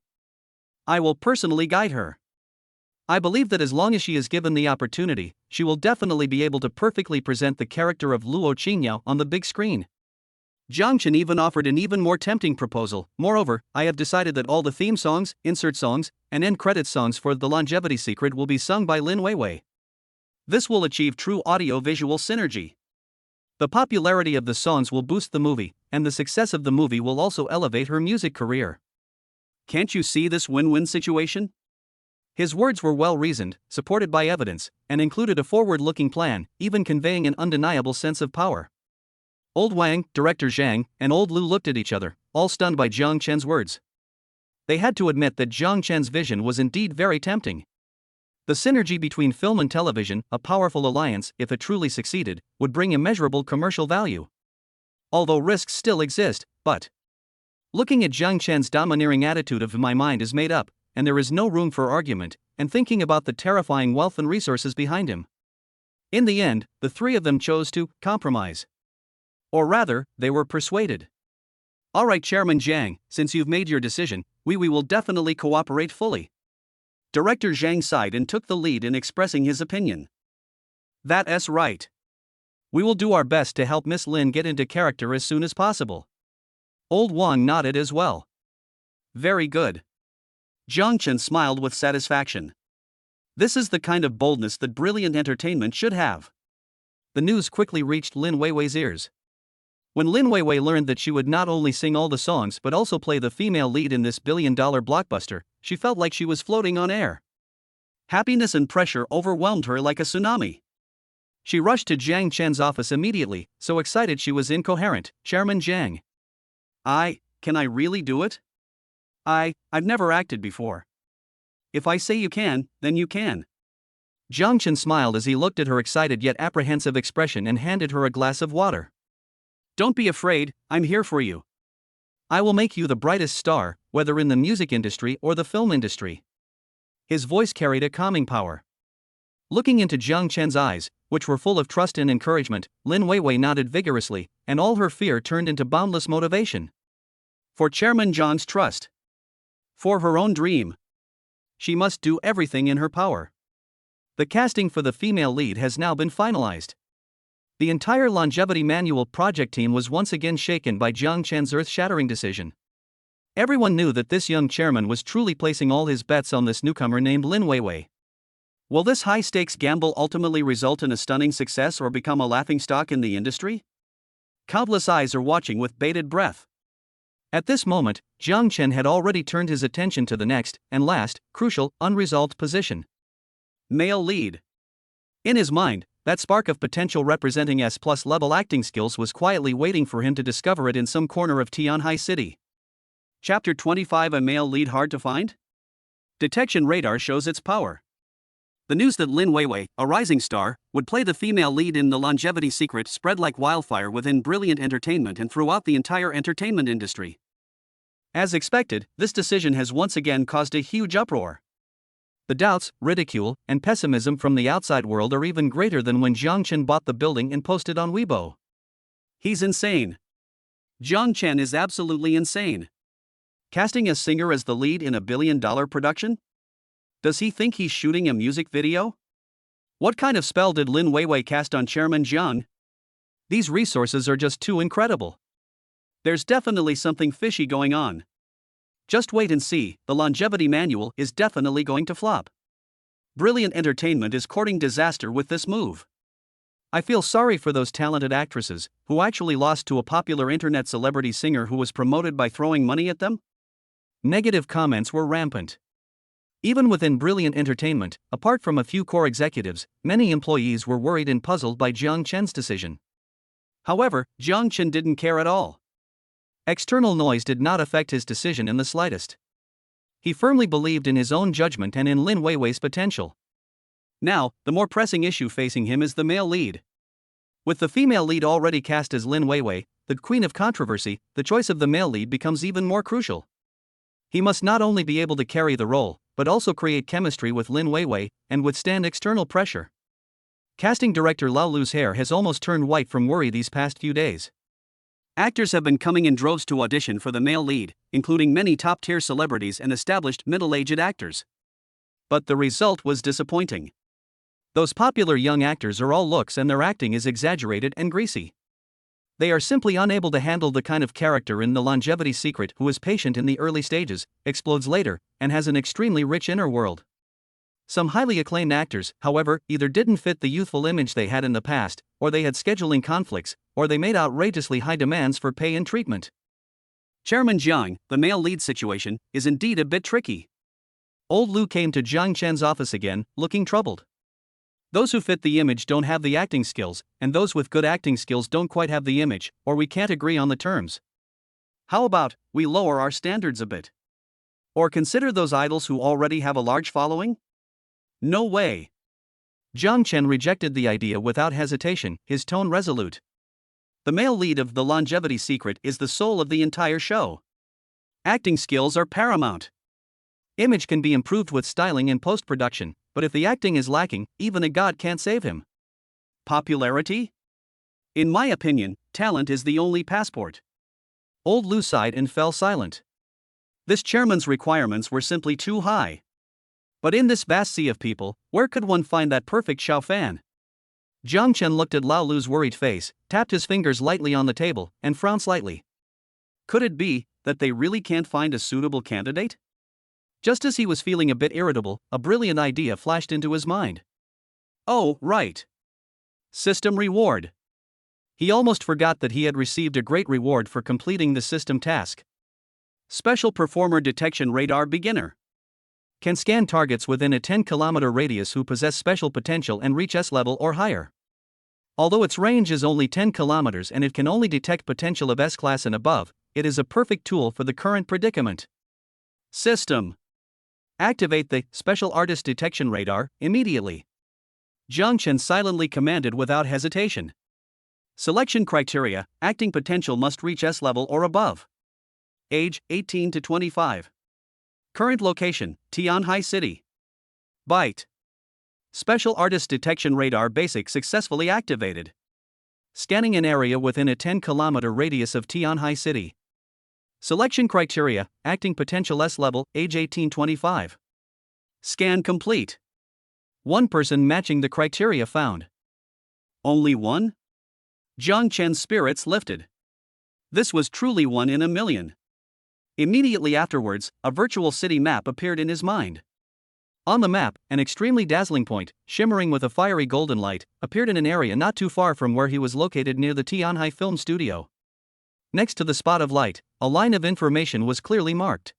I will personally guide her. I believe that as long as she is given the opportunity, she will definitely be able to perfectly present the character of Luo Qingyao on the big screen. Zhang Chen even offered an even more tempting proposal. Moreover, I have decided that all the theme songs, insert songs, and end credit songs for The Longevity Secret will be sung by Lin Weiwei. This will achieve true audio-visual synergy. The popularity of the songs will boost the movie, and the success of the movie will also elevate her music career. Can't you see this win-win situation? His words were well-reasoned, supported by evidence, and included a forward-looking plan, even conveying an undeniable sense of power. Old Wang, Director Zhang, and Old Lu looked at each other, all stunned by Zhang Chen's words. They had to admit that Zhang Chen's vision was indeed very tempting. The synergy between film and television, a powerful alliance, if it truly succeeded, would bring immeasurable commercial value. Although risks still exist, but looking at Zhang Chen's domineering attitude of "my mind is made up, and there is no room for argument," and thinking about the terrifying wealth and resources behind him. In the end, the three of them chose to compromise. Or rather, they were persuaded. Alright, Chairman Zhang, since you've made your decision, we will definitely cooperate fully. Director Zhang sighed and took the lead in expressing his opinion. That's right. We will do our best to help Miss Lin get into character as soon as possible. Old Wang nodded as well. Very good. Zhang Chen smiled with satisfaction. This is the kind of boldness that brilliant entertainment should have. The news quickly reached Lin Weiwei's ears. When Lin Weiwei learned that she would not only sing all the songs but also play the female lead in this billion-dollar blockbuster, she felt like she was floating on air. Happiness and pressure overwhelmed her like a tsunami. She rushed to Zhang Chen's office immediately, so excited she was incoherent. Chairman Zhang. Can I really do it? I've never acted before. If I say you can, then you can. Zhang Chen smiled as he looked at her excited yet apprehensive expression and handed her a glass of water. Don't be afraid, I'm here for you. I will make you the brightest star, whether in the music industry or the film industry. His voice carried a calming power. Looking into Zhang Chen's eyes, which were full of trust and encouragement, Lin Weiwei nodded vigorously, and all her fear turned into boundless motivation. For Chairman Zhang's trust. For her own dream. She must do everything in her power. The casting for the female lead has now been finalized. The entire Longevity Manual project team was once again shaken by Zhang Chen's earth-shattering decision. Everyone knew that this young chairman was truly placing all his bets on this newcomer named Lin Weiwei. Will this high-stakes gamble ultimately result in a stunning success or become a laughingstock in the industry? Countless eyes are watching with bated breath. At this moment, Zhang Chen had already turned his attention to the next, and last, crucial, unresolved position. Male lead. In his mind, that spark of potential representing S+ level acting skills was quietly waiting for him to discover it in some corner of Tianhai City. Chapter 25: A male lead hard to find? Detection radar shows its power. The news that Lin Weiwei, a rising star, would play the female lead in The Longevity Secret spread like wildfire within Brilliant Entertainment and throughout the entire entertainment industry. As expected, this decision has once again caused a huge uproar. The doubts, ridicule, and pessimism from the outside world are even greater than when Zhang Chen bought the building and posted on Weibo. He's insane. Zhang Chen is absolutely insane. Casting a singer as the lead in a billion-dollar production? Does he think he's shooting a music video? What kind of spell did Lin Weiwei cast on Chairman Zhang? These resources are just too incredible. There's definitely something fishy going on. Just wait and see, the Longevity Manual is definitely going to flop. Brilliant Entertainment is courting disaster with this move. I feel sorry for those talented actresses, who actually lost to a popular internet celebrity singer who was promoted by throwing money at them. Negative comments were rampant. Even within Brilliant Entertainment, apart from a few core executives, many employees were worried and puzzled by Zhang Chen's decision. However, Zhang Chen didn't care at all. External noise did not affect his decision in the slightest. He firmly believed in his own judgment and in Lin Weiwei's potential. Now, the more pressing issue facing him is the male lead. With the female lead already cast as Lin Weiwei, the queen of controversy, the choice of the male lead becomes even more crucial. He must not only be able to carry the role, but also create chemistry with Lin Weiwei and withstand external pressure. Casting director Lao Lu's hair has almost turned white from worry these past few days. Actors have been coming in droves to audition for the male lead, including many top-tier celebrities and established middle-aged actors. But the result was disappointing. Those popular young actors are all looks and their acting is exaggerated and greasy. They are simply unable to handle the kind of character in The Longevity Secret who is patient in the early stages, explodes later, and has an extremely rich inner world. Some highly acclaimed actors, however, either didn't fit the youthful image they had in the past, or they had scheduling conflicts, or they made outrageously high demands for pay and treatment. Chairman Jiang, the male lead situation, is indeed a bit tricky. Old Lu came to Jiang Chen's office again, looking troubled. Those who fit the image don't have the acting skills, and those with good acting skills don't quite have the image, or we can't agree on the terms. How about we lower our standards a bit? Or consider those idols who already have a large following? No way. Jiang Chen rejected the idea without hesitation, his tone resolute. The male lead of The Longevity Secret is the soul of the entire show. Acting skills are paramount. Image can be improved with styling and post-production, but if the acting is lacking, even a god can't save him. Popularity? In my opinion, talent is the only passport. Old Lu sighed and fell silent. This chairman's requirements were simply too high. But in this vast sea of people, where could one find that perfect Xiao Fan? Jiang Chen looked at Lao Lu's worried face, tapped his fingers lightly on the table, and frowned slightly. Could it be that they really can't find a suitable candidate? Just as he was feeling a bit irritable, a brilliant idea flashed into his mind. Oh, right. System reward. He almost forgot that he had received a great reward for completing the system task. Special Performer Detection Radar Beginner. Can scan targets within a 10-kilometer radius who possess special potential and reach S level or higher. Although its range is only 10 kilometers and it can only detect potential of S-class and above, it is a perfect tool for the current predicament. System. Activate the Special Artist Detection Radar immediately. Jiang Chen silently commanded without hesitation. Selection criteria: acting potential must reach S level or above. Age 18 to 25. Current location: Tianhai City. Byte. Special Artist Detection Radar Basic successfully activated. Scanning an area within a 10-kilometer radius of Tianhai City. Selection criteria: acting potential S level, age 18-25. Scan complete. One person matching the criteria found. Only one? Jiang Chen's spirits lifted. This was truly one in a million. Immediately afterwards, a virtual city map appeared in his mind. On the map, an extremely dazzling point, shimmering with a fiery golden light, appeared in an area not too far from where he was located near the Tianhai Film Studio. Next to the spot of light, a line of information was clearly marked.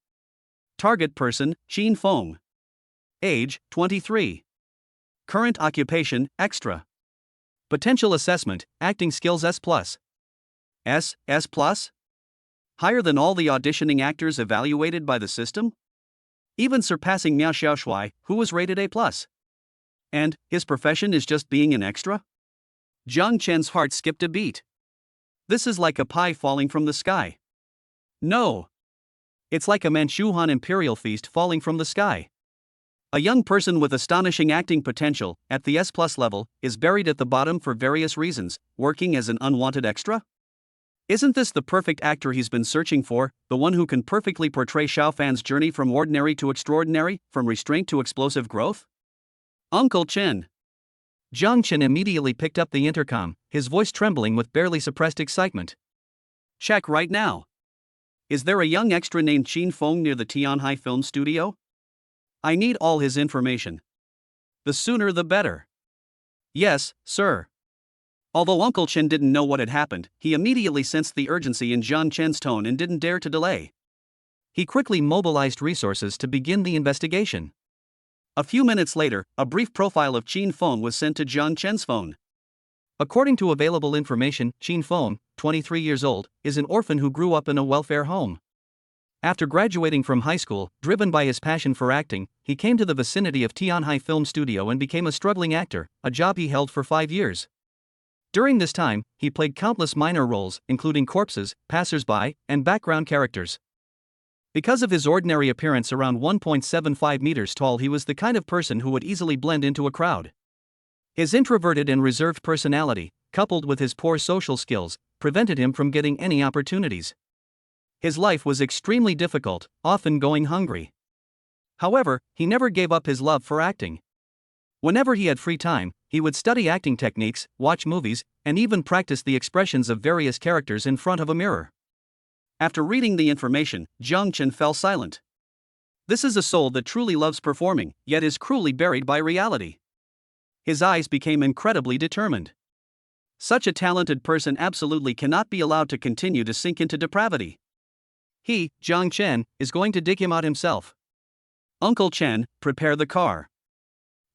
Target person: Qin Feng. Age: 23. Current occupation: extra. Potential assessment: acting skills S+. S+? Higher than all the auditioning actors evaluated by the system? Even surpassing Miao Xiaoshui, who was rated A+. And his profession is just being an extra? Jiang Chen's heart skipped a beat. This is like a pie falling from the sky. No. It's like a Manchuhan imperial feast falling from the sky. A young person with astonishing acting potential, at the S+ level, is buried at the bottom for various reasons, working as an unwanted extra? Isn't this the perfect actor he's been searching for, the one who can perfectly portray Xiao Fan's journey from ordinary to extraordinary, from restraint to explosive growth? Uncle Chen. Jiang Chen immediately picked up the intercom, his voice trembling with barely suppressed excitement. Check right now. Is there a young extra named Qin Feng near the Tianhai Film Studio? I need all his information. The sooner the better. Yes, sir. Although Uncle Chen didn't know what had happened, he immediately sensed the urgency in Jiang Chen's tone and didn't dare to delay. He quickly mobilized resources to begin the investigation. A few minutes later, a brief profile of Qin Feng was sent to Jiang Chen's phone. According to available information, Qin Feng, 23 years old, is an orphan who grew up in a welfare home. After graduating from high school, driven by his passion for acting, he came to the vicinity of Tianhai Film Studio and became a struggling actor, a job he held for 5 years. During this time, he played countless minor roles, including corpses, passers-by, and background characters. Because of his ordinary appearance around 1.75 meters tall, he was the kind of person who would easily blend into a crowd. His introverted and reserved personality, coupled with his poor social skills, prevented him from getting any opportunities. His life was extremely difficult, often going hungry. However, he never gave up his love for acting. Whenever he had free time, he would study acting techniques, watch movies, and even practice the expressions of various characters in front of a mirror. After reading the information, Jiang Chen fell silent. This is a soul that truly loves performing, yet is cruelly buried by reality. His eyes became incredibly determined. Such a talented person absolutely cannot be allowed to continue to sink into depravity. He, Jiang Chen, is going to dig him out himself. Uncle Chen, prepare the car.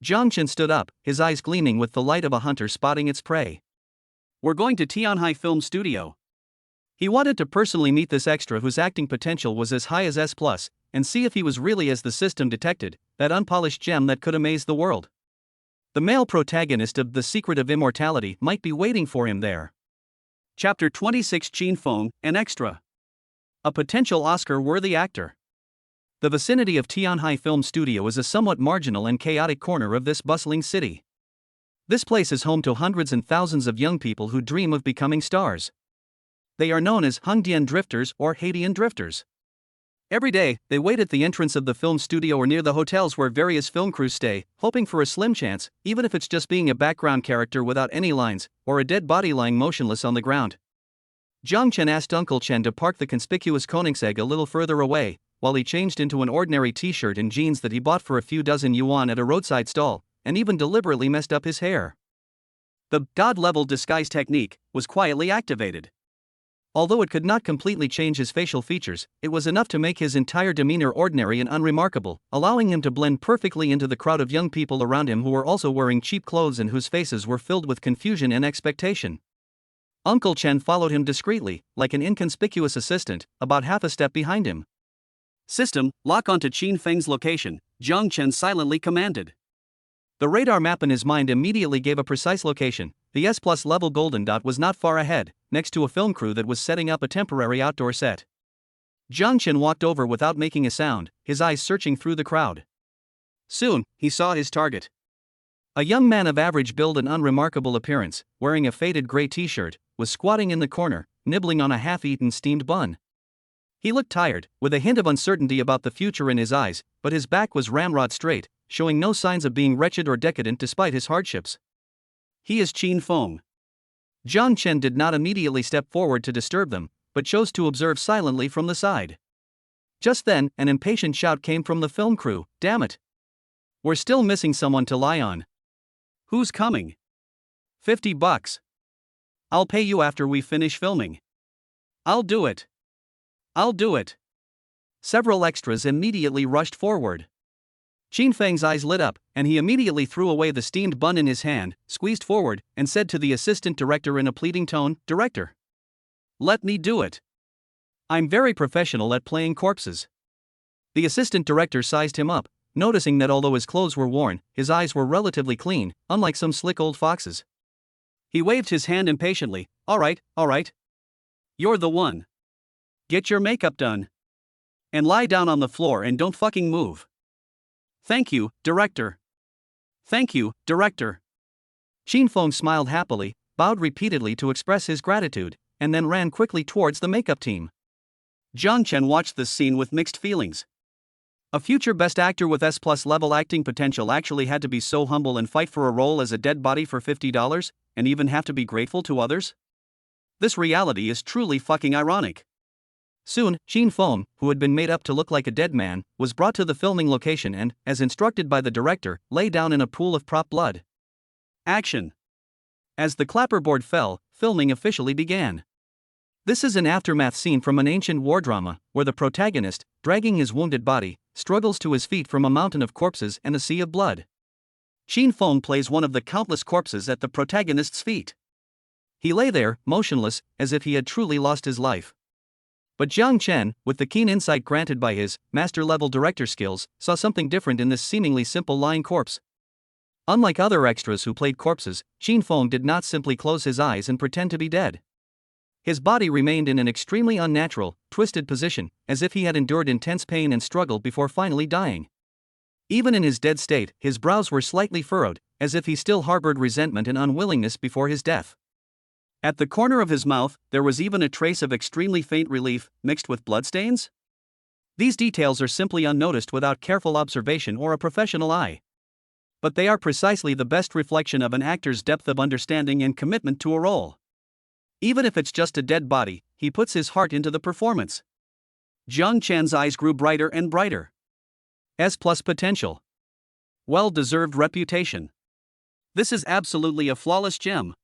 Jiang Chen stood up, his eyes gleaming with the light of a hunter spotting its prey. We're going to Tianhai Film Studio. He wanted to personally meet this extra whose acting potential was as high as S+, and see if he was really as the system detected, that unpolished gem that could amaze the world. The male protagonist of The Secret of Immortality might be waiting for him there. Chapter 26 Qin Feng, an extra. A potential Oscar-worthy actor. The vicinity of Tianhai Film Studio is a somewhat marginal and chaotic corner of this bustling city. This place is home to hundreds and thousands of young people who dream of becoming stars. They are known as Hongdian drifters or Haitian drifters. Every day, they wait at the entrance of the film studio or near the hotels where various film crews stay, hoping for a slim chance, even if it's just being a background character without any lines, or a dead body lying motionless on the ground. Jiang Chen asked Uncle Chen to park the conspicuous Koenigsegg a little further away, while he changed into an ordinary t-shirt and jeans that he bought for a few dozen yuan at a roadside stall, and even deliberately messed up his hair. The god-level disguise technique was quietly activated. Although it could not completely change his facial features, it was enough to make his entire demeanor ordinary and unremarkable, allowing him to blend perfectly into the crowd of young people around him who were also wearing cheap clothes and whose faces were filled with confusion and expectation. Uncle Chen followed him discreetly, like an inconspicuous assistant, about half a step behind him. System, lock onto Qin Feng's location, Jiang Chen silently commanded. The radar map in his mind immediately gave a precise location. The S+ level golden dot was not far ahead, next to a film crew that was setting up a temporary outdoor set. Jiang Chen walked over without making a sound, his eyes searching through the crowd. Soon, he saw his target. A young man of average build and unremarkable appearance, wearing a faded gray t-shirt, was squatting in the corner, nibbling on a half-eaten steamed bun. He looked tired, with a hint of uncertainty about the future in his eyes, but his back was ramrod straight, showing no signs of being wretched or decadent despite his hardships. He is Qin Feng. Jiang Chen did not immediately step forward to disturb them, but chose to observe silently from the side. Just then, an impatient shout came from the film crew, "Damn it! We're still missing someone to lie on. Who's coming? $50. I'll pay you after we finish filming. I'll do it. I'll do it." Several extras immediately rushed forward. Qin Feng's eyes lit up, and he immediately threw away the steamed bun in his hand, squeezed forward, and said to the assistant director in a pleading tone, "Director, let me do it. I'm very professional at playing corpses." The assistant director sized him up, noticing that although his clothes were worn, his eyes were relatively clean, unlike some slick old foxes. He waved his hand impatiently. All right. You're the one. Get your makeup done. And lie down on the floor and don't fucking move. Thank you, director. Thank you, director. Qin Feng smiled happily, bowed repeatedly to express his gratitude, and then ran quickly towards the makeup team. Jiang Chen watched this scene with mixed feelings. A future best actor with S+ level acting potential actually had to be so humble and fight for a role as a dead body for $50, and even have to be grateful to others? This reality is truly fucking ironic. Soon, Qin Feng, who had been made up to look like a dead man, was brought to the filming location and, as instructed by the director, lay down in a pool of prop blood. Action. As the clapperboard fell, filming officially began. This is an aftermath scene from an ancient war drama, where the protagonist, dragging his wounded body, struggles to his feet from a mountain of corpses and a sea of blood. Qin Feng plays one of the countless corpses at the protagonist's feet. He lay there, motionless, as if he had truly lost his life. But Jiang Chen, with the keen insight granted by his master-level director skills, saw something different in this seemingly simple lying corpse. Unlike other extras who played corpses, Qin Feng did not simply close his eyes and pretend to be dead. His body remained in an extremely unnatural, twisted position, as if he had endured intense pain and struggle before finally dying. Even in his dead state, his brows were slightly furrowed, as if he still harbored resentment and unwillingness before his death. At the corner of his mouth, there was even a trace of extremely faint relief, mixed with bloodstains? These details are simply unnoticed without careful observation or a professional eye. But they are precisely the best reflection of an actor's depth of understanding and commitment to a role. Even if it's just a dead body, he puts his heart into the performance. Jiang Chen's eyes grew brighter and brighter. S plus potential. Well-deserved reputation. This is absolutely a flawless gem.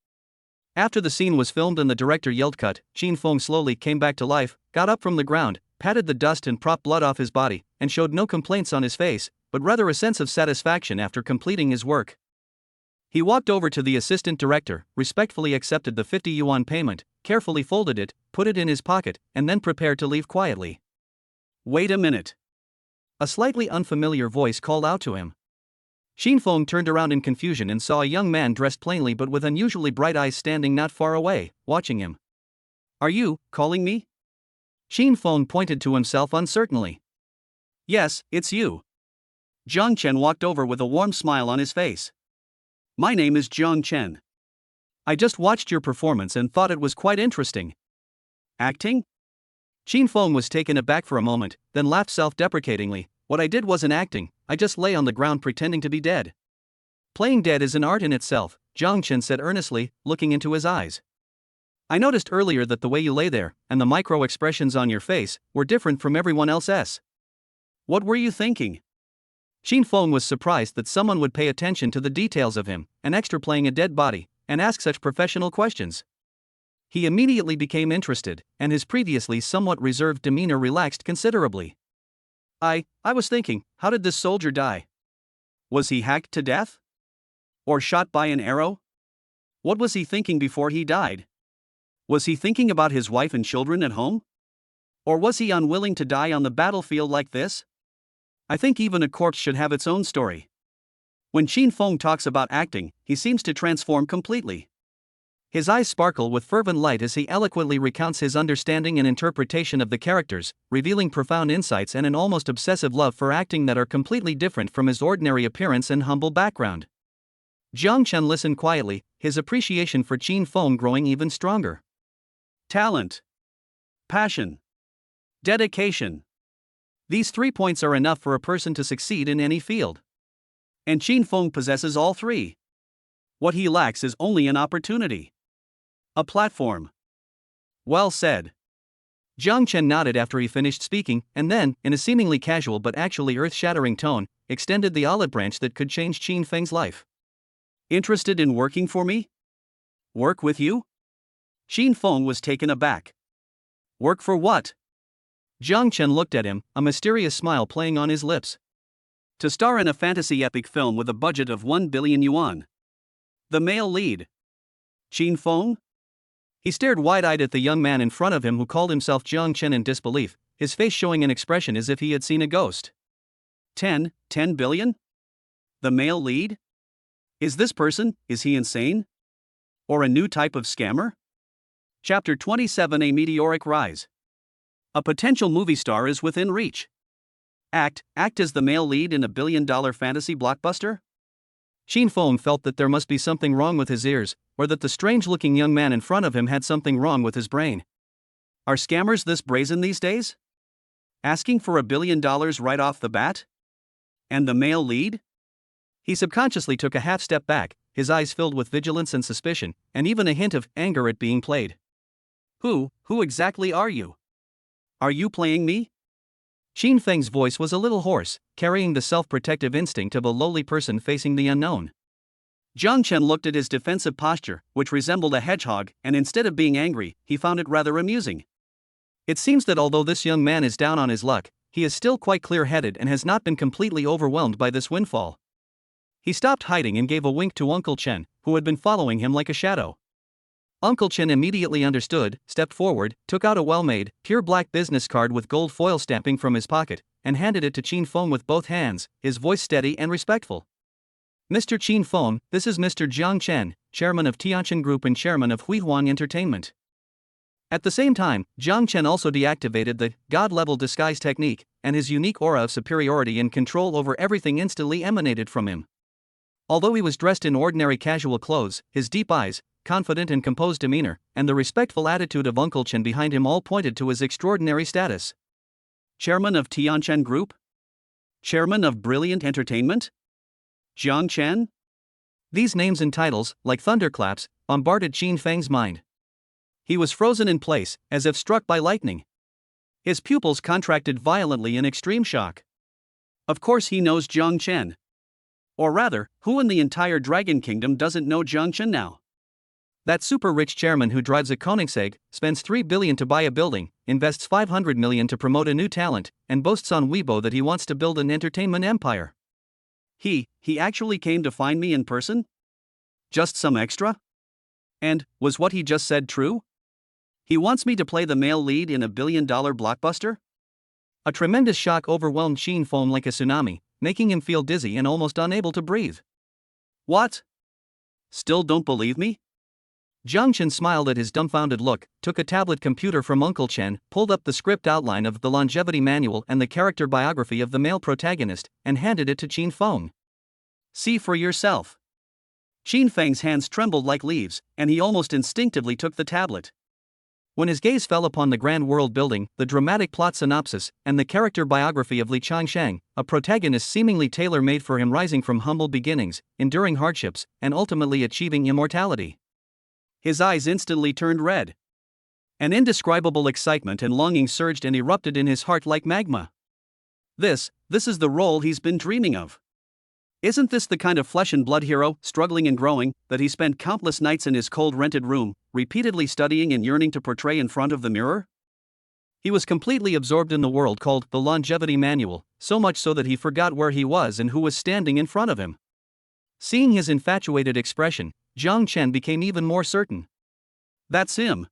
After the scene was filmed and the director yelled cut, Qin Feng slowly came back to life, got up from the ground, patted the dust and propped blood off his body, and showed no complaints on his face, but rather a sense of satisfaction after completing his work. He walked over to the assistant director, respectfully accepted the 50 yuan payment, carefully folded it, put it in his pocket, and then prepared to leave quietly. Wait a minute. A slightly unfamiliar voice called out to him. Qin Feng turned around in confusion and saw a young man dressed plainly but with unusually bright eyes standing not far away, watching him. Are you calling me? Qin Feng pointed to himself uncertainly. Yes, it's you. Jiang Chen walked over with a warm smile on his face. My name is Jiang Chen. I just watched your performance and thought it was quite interesting. Acting? Qin Feng was taken aback for a moment, then laughed self-deprecatingly. What I did wasn't acting, I just lay on the ground pretending to be dead. Playing dead is an art in itself, Jiang Chen said earnestly, looking into his eyes. I noticed earlier that the way you lay there, and the micro-expressions on your face, were different from everyone else's. What were you thinking? Qin Feng was surprised that someone would pay attention to the details of him, an extra playing a dead body, and ask such professional questions. He immediately became interested, and his previously somewhat reserved demeanor relaxed considerably. I was thinking, how did this soldier die? Was he hacked to death? Or shot by an arrow? What was he thinking before he died? Was he thinking about his wife and children at home? Or was he unwilling to die on the battlefield like this? I think even a corpse should have its own story. When Qin Feng talks about acting, he seems to transform completely. His eyes sparkle with fervent light as he eloquently recounts his understanding and interpretation of the characters, revealing profound insights and an almost obsessive love for acting that are completely different from his ordinary appearance and humble background. Jiang Chen listened quietly, his appreciation for Qin Feng growing even stronger. Talent. Passion. Dedication. These 3 points are enough for a person to succeed in any field. And Qin Feng possesses all 3. What he lacks is only an opportunity. A platform. Well said. Jiang Chen nodded after he finished speaking, and then, in a seemingly casual but actually earth-shattering tone, extended the olive branch that could change Qin Feng's life. Interested in working for me? Work with you? Qin Feng was taken aback. Work for what? Jiang Chen looked at him, a mysterious smile playing on his lips. To star in a fantasy epic film with a budget of 1 billion yuan. The male lead. Qin Feng? He stared wide-eyed at the young man in front of him who called himself Jiang Chen in disbelief, his face showing an expression as if he had seen a ghost. 10 billion? The male lead? Is this person, is he insane? Or a new type of scammer? Chapter 27: A Meteoric Rise. A potential movie star is within reach. Act as the male lead in a billion-dollar fantasy blockbuster? Qin Feng felt that there must be something wrong with his ears, or that the strange-looking young man in front of him had something wrong with his brain. Are scammers this brazen these days? Asking for $1 billion right off the bat? And the male lead? He subconsciously took a half step back, his eyes filled with vigilance and suspicion, and even a hint of anger at being played. Who exactly are you? Are you playing me? Qin Feng's voice was a little hoarse, carrying the self-protective instinct of a lowly person facing the unknown. Jiang Chen looked at his defensive posture, which resembled a hedgehog, and instead of being angry, he found it rather amusing. It seems that although this young man is down on his luck, he is still quite clear-headed and has not been completely overwhelmed by this windfall. He stopped hiding and gave a wink to Uncle Chen, who had been following him like a shadow. Uncle Chen immediately understood, stepped forward, took out a well-made, pure black business card with gold foil stamping from his pocket, and handed it to Qin Feng with both hands, his voice steady and respectful. Mr. Qin Feng, this is Mr. Jiang Chen, chairman of Tianqin Group and chairman of Huihuang Entertainment. At the same time, Jiang Chen also deactivated the God-level disguise technique, and his unique aura of superiority and control over everything instantly emanated from him. Although he was dressed in ordinary casual clothes, his deep eyes, confident and composed demeanor, and the respectful attitude of Uncle Chen behind him all pointed to his extraordinary status. Chairman of Tianchen Group? Chairman of Brilliant Entertainment? Jiang Chen? These names and titles, like thunderclaps, bombarded Qin Feng's mind. He was frozen in place, as if struck by lightning. His pupils contracted violently in extreme shock. Of course he knows Jiang Chen. Or rather, who in the entire Dragon Kingdom doesn't know Jiang Chen now? That super-rich chairman who drives a Koenigsegg, spends 3 billion to buy a building, invests 500 million to promote a new talent, and boasts on Weibo that he wants to build an entertainment empire. He actually came to find me in person? Just some extra? And, was what he just said true? He wants me to play the male lead in a billion-dollar blockbuster? A tremendous shock overwhelmed Qin Feng like a tsunami, making him feel dizzy and almost unable to breathe. What? Still don't believe me? Jiang Chen smiled at his dumbfounded look, took a tablet computer from Uncle Chen, pulled up the script outline of the longevity manual and the character biography of the male protagonist, and handed it to Qin Feng. See for yourself. Qin Feng's hands trembled like leaves, and he almost instinctively took the tablet. When his gaze fell upon the grand world building, the dramatic plot synopsis, and the character biography of Li Changsheng, a protagonist seemingly tailor-made for him rising from humble beginnings, enduring hardships, and ultimately achieving immortality. His eyes instantly turned red. An indescribable excitement and longing surged and erupted in his heart like magma. This is the role he's been dreaming of. Isn't this the kind of flesh and blood hero, struggling and growing, that he spent countless nights in his cold rented room, repeatedly studying and yearning to portray in front of the mirror? He was completely absorbed in the world called the Longevity Manual, so much so that he forgot where he was and who was standing in front of him. Seeing his infatuated expression, Jiang Chen became even more certain. That's him.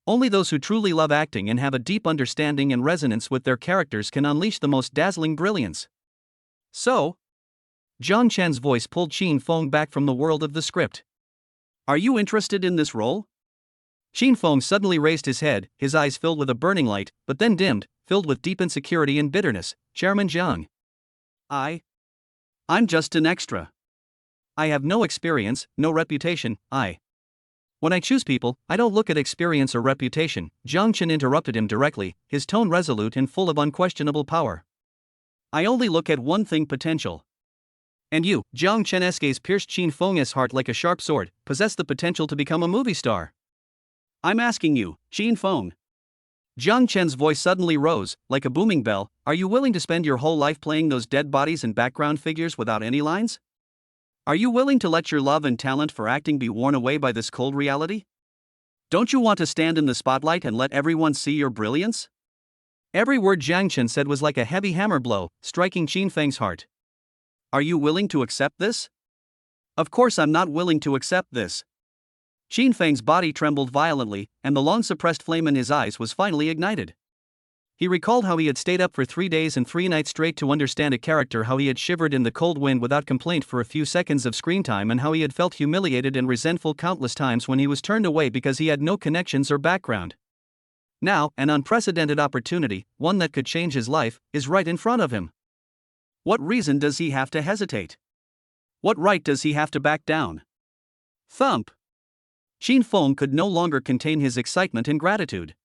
Only those who truly love acting and have a deep understanding and resonance with their characters can unleash the most dazzling brilliance. So, Jiang Chen's voice pulled Qin Feng back from the world of the script. Are you interested in this role? Qin Feng suddenly raised his head, his eyes filled with a burning light, but then dimmed, filled with deep insecurity and bitterness. Chairman Jiang. I'm just an extra. I have no experience, no reputation. When I choose people, I don't look at experience or reputation. Jiang Chen interrupted him directly, his tone resolute and full of unquestionable power. I only look at one thing: potential. And you, Jiang Chen's gaze pierced Qin Feng's heart like a sharp sword, possess the potential to become a movie star. I'm asking you, Qin Feng. Jiang Chen's voice suddenly rose, like a booming bell. Are you willing to spend your whole life playing those dead bodies and background figures without any lines? Are you willing to let your love and talent for acting be worn away by this cold reality? Don't you want to stand in the spotlight and let everyone see your brilliance? Every word Jiang Chen said was like a heavy hammer blow, striking Qin Feng's heart. Are you willing to accept this? Of course I'm not willing to accept this. Qin Feng's body trembled violently, and the long-suppressed flame in his eyes was finally ignited. He recalled how he had stayed up for 3 days and 3 nights straight to understand a character, how he had shivered in the cold wind without complaint for a few seconds of screen time, and how he had felt humiliated and resentful countless times when he was turned away because he had no connections or background. Now, an unprecedented opportunity, one that could change his life, is right in front of him. What reason does he have to hesitate? What right does he have to back down? Thump! Qin Feng could no longer contain his excitement and gratitude.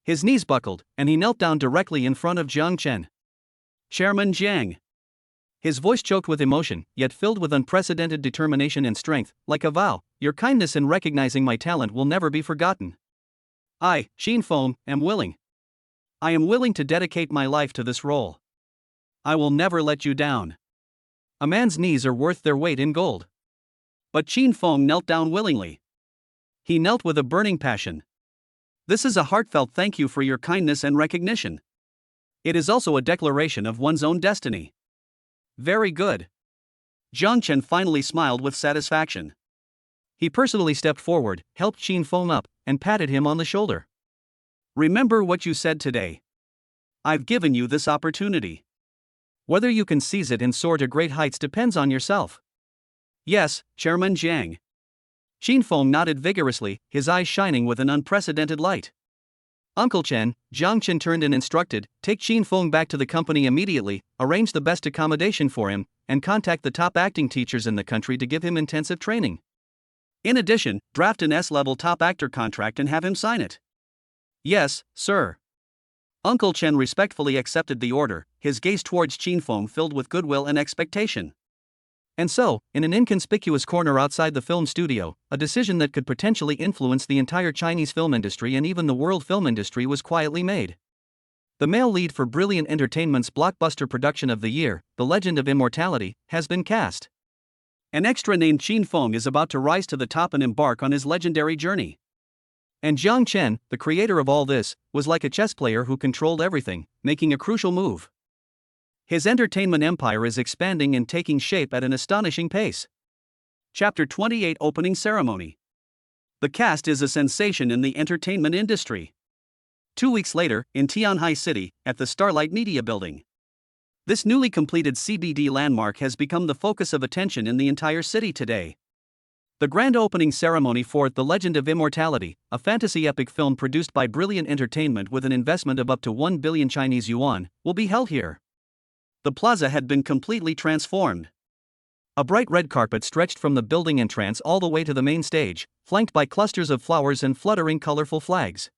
His knees buckled, and he knelt down directly in front of Jiang Chen. Chairman Jiang. His voice choked with emotion, yet filled with unprecedented determination and strength, like a vow. Your kindness in recognizing my talent will never be forgotten. I, Qin Feng, am willing. I am willing to dedicate my life to this role. I will never let you down. A man's knees are worth their weight in gold. But Qin Feng knelt down willingly. He knelt with a burning passion. This is a heartfelt thank you for your kindness and recognition. It is also a declaration of one's own destiny. Very good. Jiang Chen finally smiled with satisfaction. He personally stepped forward, helped Qin Feng up, and patted him on the shoulder. Remember what you said today. I've given you this opportunity. Whether you can seize it and soar to great heights depends on yourself. Yes, Chairman Jiang. Qin Feng nodded vigorously, his eyes shining with an unprecedented light. Uncle Chen, Jiang Chen turned and instructed, take Qin Feng back to the company immediately, arrange the best accommodation for him, and contact the top acting teachers in the country to give him intensive training. In addition, draft an S-level top actor contract and have him sign it. Yes, sir. Uncle Chen respectfully accepted the order, his gaze towards Qin Feng filled with goodwill and expectation. And so, in an inconspicuous corner outside the film studio, a decision that could potentially influence the entire Chinese film industry and even the world film industry was quietly made. The male lead for Brilliant Entertainment's blockbuster production of the year, The Legend of Immortality, has been cast. An extra named Qin Feng is about to rise to the top and embark on his legendary journey. And Jiang Chen, the creator of all this, was like a chess player who controlled everything, making a crucial move. His entertainment empire is expanding and taking shape at an astonishing pace. Chapter 28 Opening Ceremony. The cast is a sensation in the entertainment industry. 2 weeks later, in Tianhai City, at the Starlight Media Building. This newly completed CBD landmark has become the focus of attention in the entire city today. The grand opening ceremony for The Legend of Immortality, a fantasy epic film produced by Brilliant Entertainment with an investment of up to 1 billion Chinese yuan, will be held here. The plaza had been completely transformed. A bright red carpet stretched from the building entrance all the way to the main stage, flanked by clusters of flowers and fluttering colorful flags.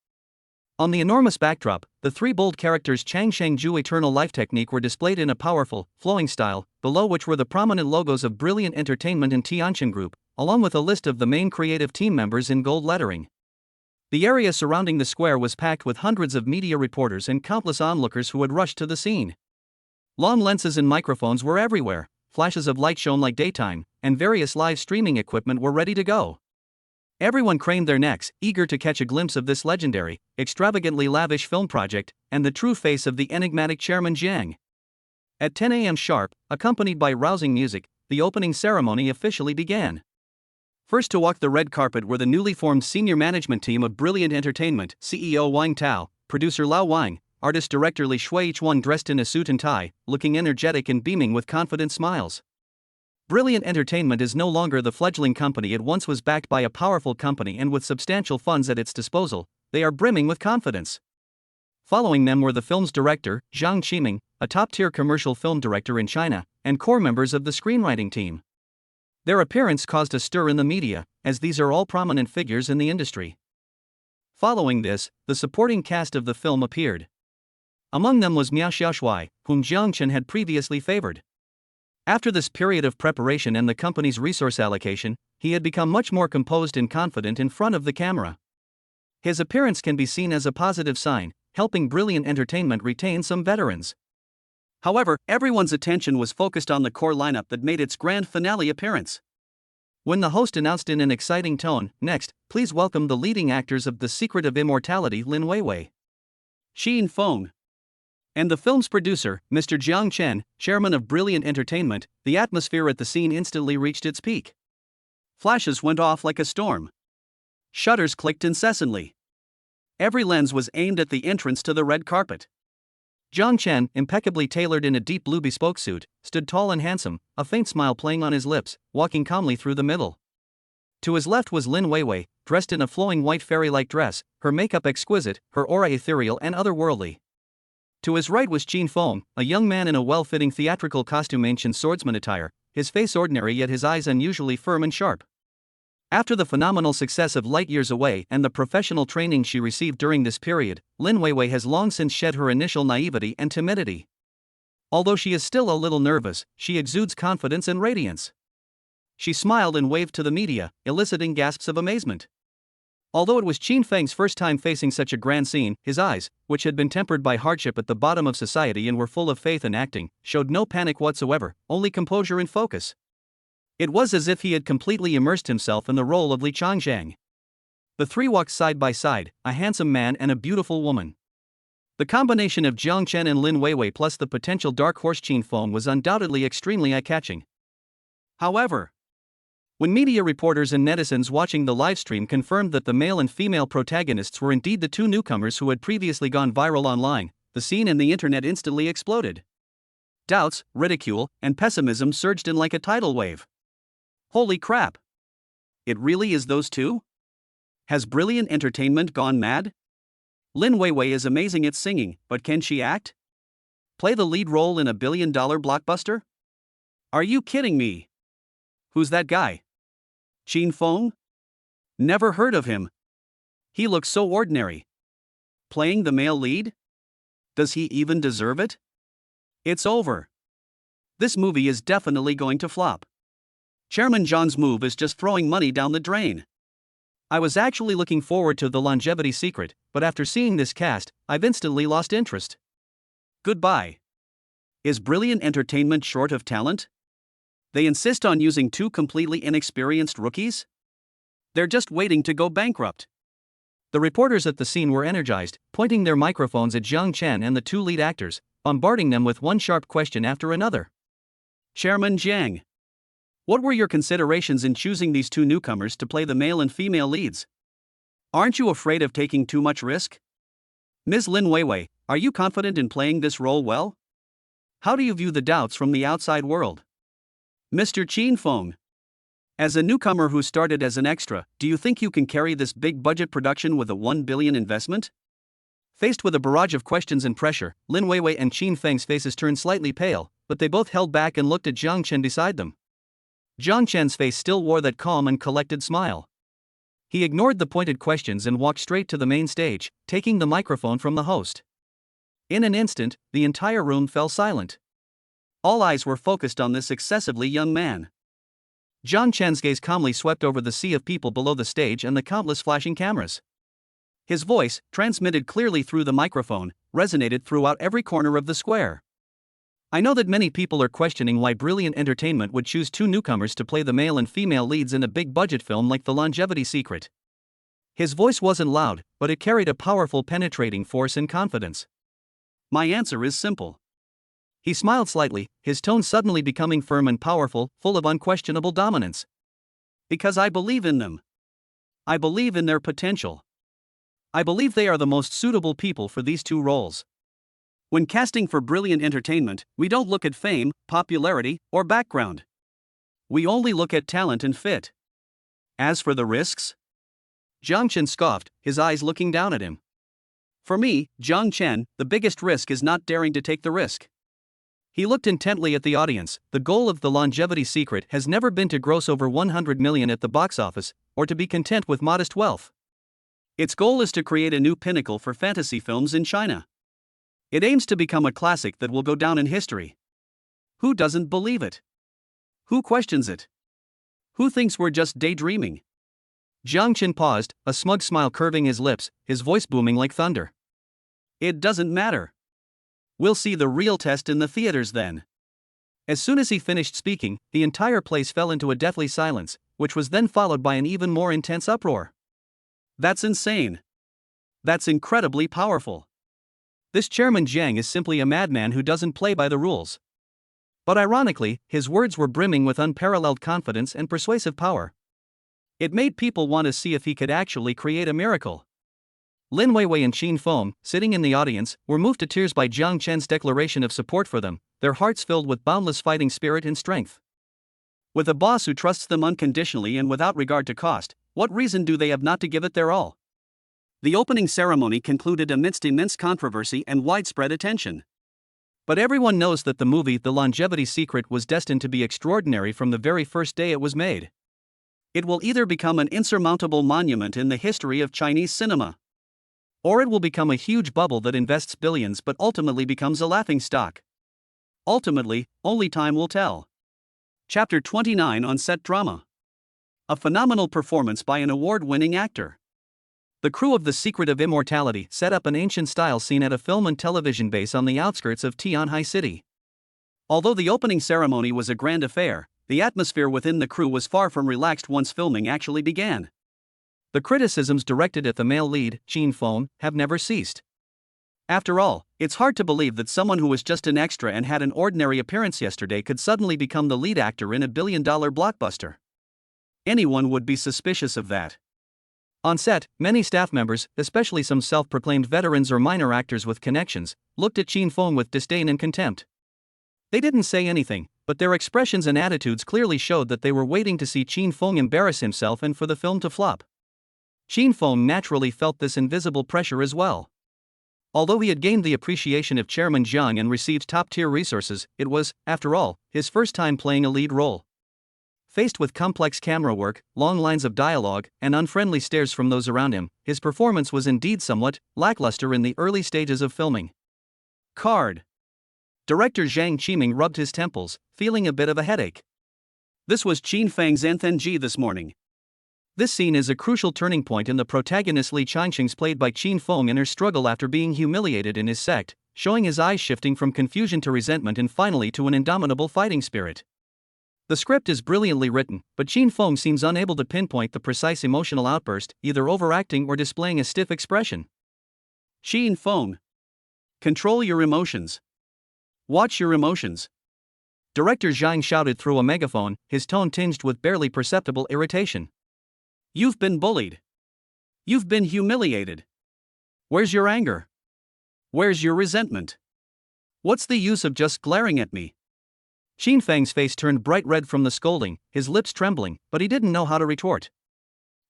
On the enormous backdrop, the three bold characters Chang Shengju Eternal Life Technique were displayed in a powerful, flowing style, below which were the prominent logos of Brilliant Entertainment and Tianjin Group, along with a list of the main creative team members in gold lettering. The area surrounding the square was packed with hundreds of media reporters and countless onlookers who had rushed to the scene. Long lenses and microphones were everywhere, flashes of light shone like daytime, and various live streaming equipment were ready to go. Everyone craned their necks, eager to catch a glimpse of this legendary, extravagantly lavish film project, and the true face of the enigmatic Chairman Jiang. At 10 a.m. sharp, accompanied by rousing music, the opening ceremony officially began. First to walk the red carpet were the newly formed senior management team of Brilliant Entertainment, CEO Wang Tao, producer Lao Wang, artist-director Li Shui, each one dressed in a suit and tie, looking energetic and beaming with confident smiles. Brilliant Entertainment is no longer the fledgling company it once was, backed by a powerful company and with substantial funds at its disposal. They are brimming with confidence. Following them were the film's director, Zhang Qiming, a top-tier commercial film director in China, and core members of the screenwriting team. Their appearance caused a stir in the media, as these are all prominent figures in the industry. Following this, the supporting cast of the film appeared. Among them was Miao Xiaoshui, whom Jiang Chen had previously favored. After this period of preparation and the company's resource allocation, he had become much more composed and confident in front of the camera. His appearance can be seen as a positive sign, helping Brilliant Entertainment retain some veterans. However, everyone's attention was focused on the core lineup that made its grand finale appearance. When the host announced in an exciting tone, "Next, please welcome the leading actors of The Secret of Immortality, Lin Weiwei, Qin Feng, and the film's producer, Mr. Jiang Chen, chairman of Brilliant Entertainment," the atmosphere at the scene instantly reached its peak. Flashes went off like a storm. Shutters clicked incessantly. Every lens was aimed at the entrance to the red carpet. Jiang Chen, impeccably tailored in a deep blue bespoke suit, stood tall and handsome, a faint smile playing on his lips, walking calmly through the middle. To his left was Lin Weiwei, dressed in a flowing white fairy-like dress, her makeup exquisite, her aura ethereal and otherworldly. To his right was Qin Feng, a young man in a well-fitting theatrical costume, ancient swordsman attire, his face ordinary yet his eyes unusually firm and sharp. After the phenomenal success of Light Years Away and the professional training she received during this period, Lin Weiwei has long since shed her initial naivety and timidity. Although she is still a little nervous, she exudes confidence and radiance. She smiled and waved to the media, eliciting gasps of amazement. Although it was Qin Feng's first time facing such a grand scene, his eyes, which had been tempered by hardship at the bottom of society and were full of faith and acting, showed no panic whatsoever, only composure and focus. It was as if he had completely immersed himself in the role of Li Changzhang. The three walked side by side, a handsome man and a beautiful woman. The combination of Jiang Chen and Lin Weiwei plus the potential dark horse Qin Feng was undoubtedly extremely eye-catching. However, when media reporters and netizens watching the livestream confirmed that the male and female protagonists were indeed the two newcomers who had previously gone viral online, the scene and the internet instantly exploded. Doubts, ridicule, and pessimism surged in like a tidal wave. Holy crap! It really is those two? Has Brilliant Entertainment gone mad? Lin Weiwei is amazing at singing, but can she act? Play the lead role in a billion-dollar blockbuster? Are you kidding me? Who's that guy? Qin Feng? Never heard of him. He looks so ordinary. Playing the male lead? Does he even deserve it? It's over. This movie is definitely going to flop. Chairman Zhang's move is just throwing money down the drain. I was actually looking forward to The Longevity Secret, but after seeing this cast, I've instantly lost interest. Goodbye. Is Brilliant Entertainment short of talent? They insist on using two completely inexperienced rookies? They're just waiting to go bankrupt. The reporters at the scene were energized, pointing their microphones at Zhang Chen and the two lead actors, bombarding them with one sharp question after another. Chairman Zhang, what were your considerations in choosing these two newcomers to play the male and female leads? Aren't you afraid of taking too much risk? Ms. Lin Weiwei, are you confident in playing this role well? How do you view the doubts from the outside world? Mr. Qin Feng, as a newcomer who started as an extra, do you think you can carry this big-budget production with a 1 billion investment? Faced with a barrage of questions and pressure, Lin Weiwei and Qin Feng's faces turned slightly pale, but they both held back and looked at Zhang Chen beside them. Zhang Chen's face still wore that calm and collected smile. He ignored the pointed questions and walked straight to the main stage, taking the microphone from the host. In an instant, the entire room fell silent. All eyes were focused on this excessively young man. Zhang Chen's gaze calmly swept over the sea of people below the stage and the countless flashing cameras. His voice, transmitted clearly through the microphone, resonated throughout every corner of the square. I know that many people are questioning why Brilliant Entertainment would choose two newcomers to play the male and female leads in a big-budget film like The Longevity Secret. His voice wasn't loud, but it carried a powerful penetrating force and confidence. My answer is simple. He smiled slightly, his tone suddenly becoming firm and powerful, full of unquestionable dominance. Because I believe in them. I believe in their potential. I believe they are the most suitable people for these two roles. When casting for Brilliant Entertainment, we don't look at fame, popularity, or background. We only look at talent and fit. As for the risks? Zhang Chen scoffed, his eyes looking down at him. For me, Zhang Chen, the biggest risk is not daring to take the risk. He looked intently at the audience. The goal of The Longevity Secret has never been to gross over 100 million at the box office, or to be content with modest wealth. Its goal is to create a new pinnacle for fantasy films in China. It aims to become a classic that will go down in history. Who doesn't believe it? Who questions it? Who thinks we're just daydreaming? Zhang Chen paused, a smug smile curving his lips, his voice booming like thunder. It doesn't matter. We'll see the real test in the theaters then. As soon as he finished speaking, the entire place fell into a deathly silence, which was then followed by an even more intense uproar. That's insane. That's incredibly powerful. This Chairman Zhang is simply a madman who doesn't play by the rules. But ironically, his words were brimming with unparalleled confidence and persuasive power. It made people want to see if he could actually create a miracle. Lin Weiwei and Qin Feng, sitting in the audience, were moved to tears by Zhang Chen's declaration of support for them, their hearts filled with boundless fighting spirit and strength. With a boss who trusts them unconditionally and without regard to cost, what reason do they have not to give it their all? The opening ceremony concluded amidst immense controversy and widespread attention. But everyone knows that the movie The Longevity Secret was destined to be extraordinary from the very first day it was made. It will either become an insurmountable monument in the history of Chinese cinema, or it will become a huge bubble that invests billions but ultimately becomes a laughingstock. Ultimately, only time will tell. Chapter 29 on Set Drama. A phenomenal performance by an award-winning actor. The crew of The Secret of Immortality set up an ancient-style scene at a film and television base on the outskirts of Tianhai City. Although the opening ceremony was a grand affair, the atmosphere within the crew was far from relaxed once filming actually began. The criticisms directed at the male lead, Qin Feng, have never ceased. After all, it's hard to believe that someone who was just an extra and had an ordinary appearance yesterday could suddenly become the lead actor in a billion-dollar blockbuster. Anyone would be suspicious of that. On set, many staff members, especially some self-proclaimed veterans or minor actors with connections, looked at Qin Feng with disdain and contempt. They didn't say anything, but their expressions and attitudes clearly showed that they were waiting to see Qin Feng embarrass himself and for the film to flop. Qin Feng naturally felt this invisible pressure as well. Although he had gained the appreciation of Chairman Zhang and received top-tier resources, it was, after all, his first time playing a lead role. Faced with complex camera work, long lines of dialogue, and unfriendly stares from those around him, his performance was indeed somewhat lackluster in the early stages of filming. Card. Director Zhang Qiming rubbed his temples, feeling a bit of a headache. This was Qin Fang's nth NG this morning. This scene is a crucial turning point in the protagonist Li Changqing's played by Qin Feng in her struggle after being humiliated in his sect, showing his eyes shifting from confusion to resentment and finally to an indomitable fighting spirit. The script is brilliantly written, but Qin Feng seems unable to pinpoint the precise emotional outburst, either overacting or displaying a stiff expression. Qin Feng. Control your emotions. Watch your emotions. Director Zhang shouted through a megaphone, his tone tinged with barely perceptible irritation. You've been bullied. You've been humiliated. Where's your anger? Where's your resentment? What's the use of just glaring at me? Qin Feng's face turned bright red from the scolding, his lips trembling, but he didn't know how to retort.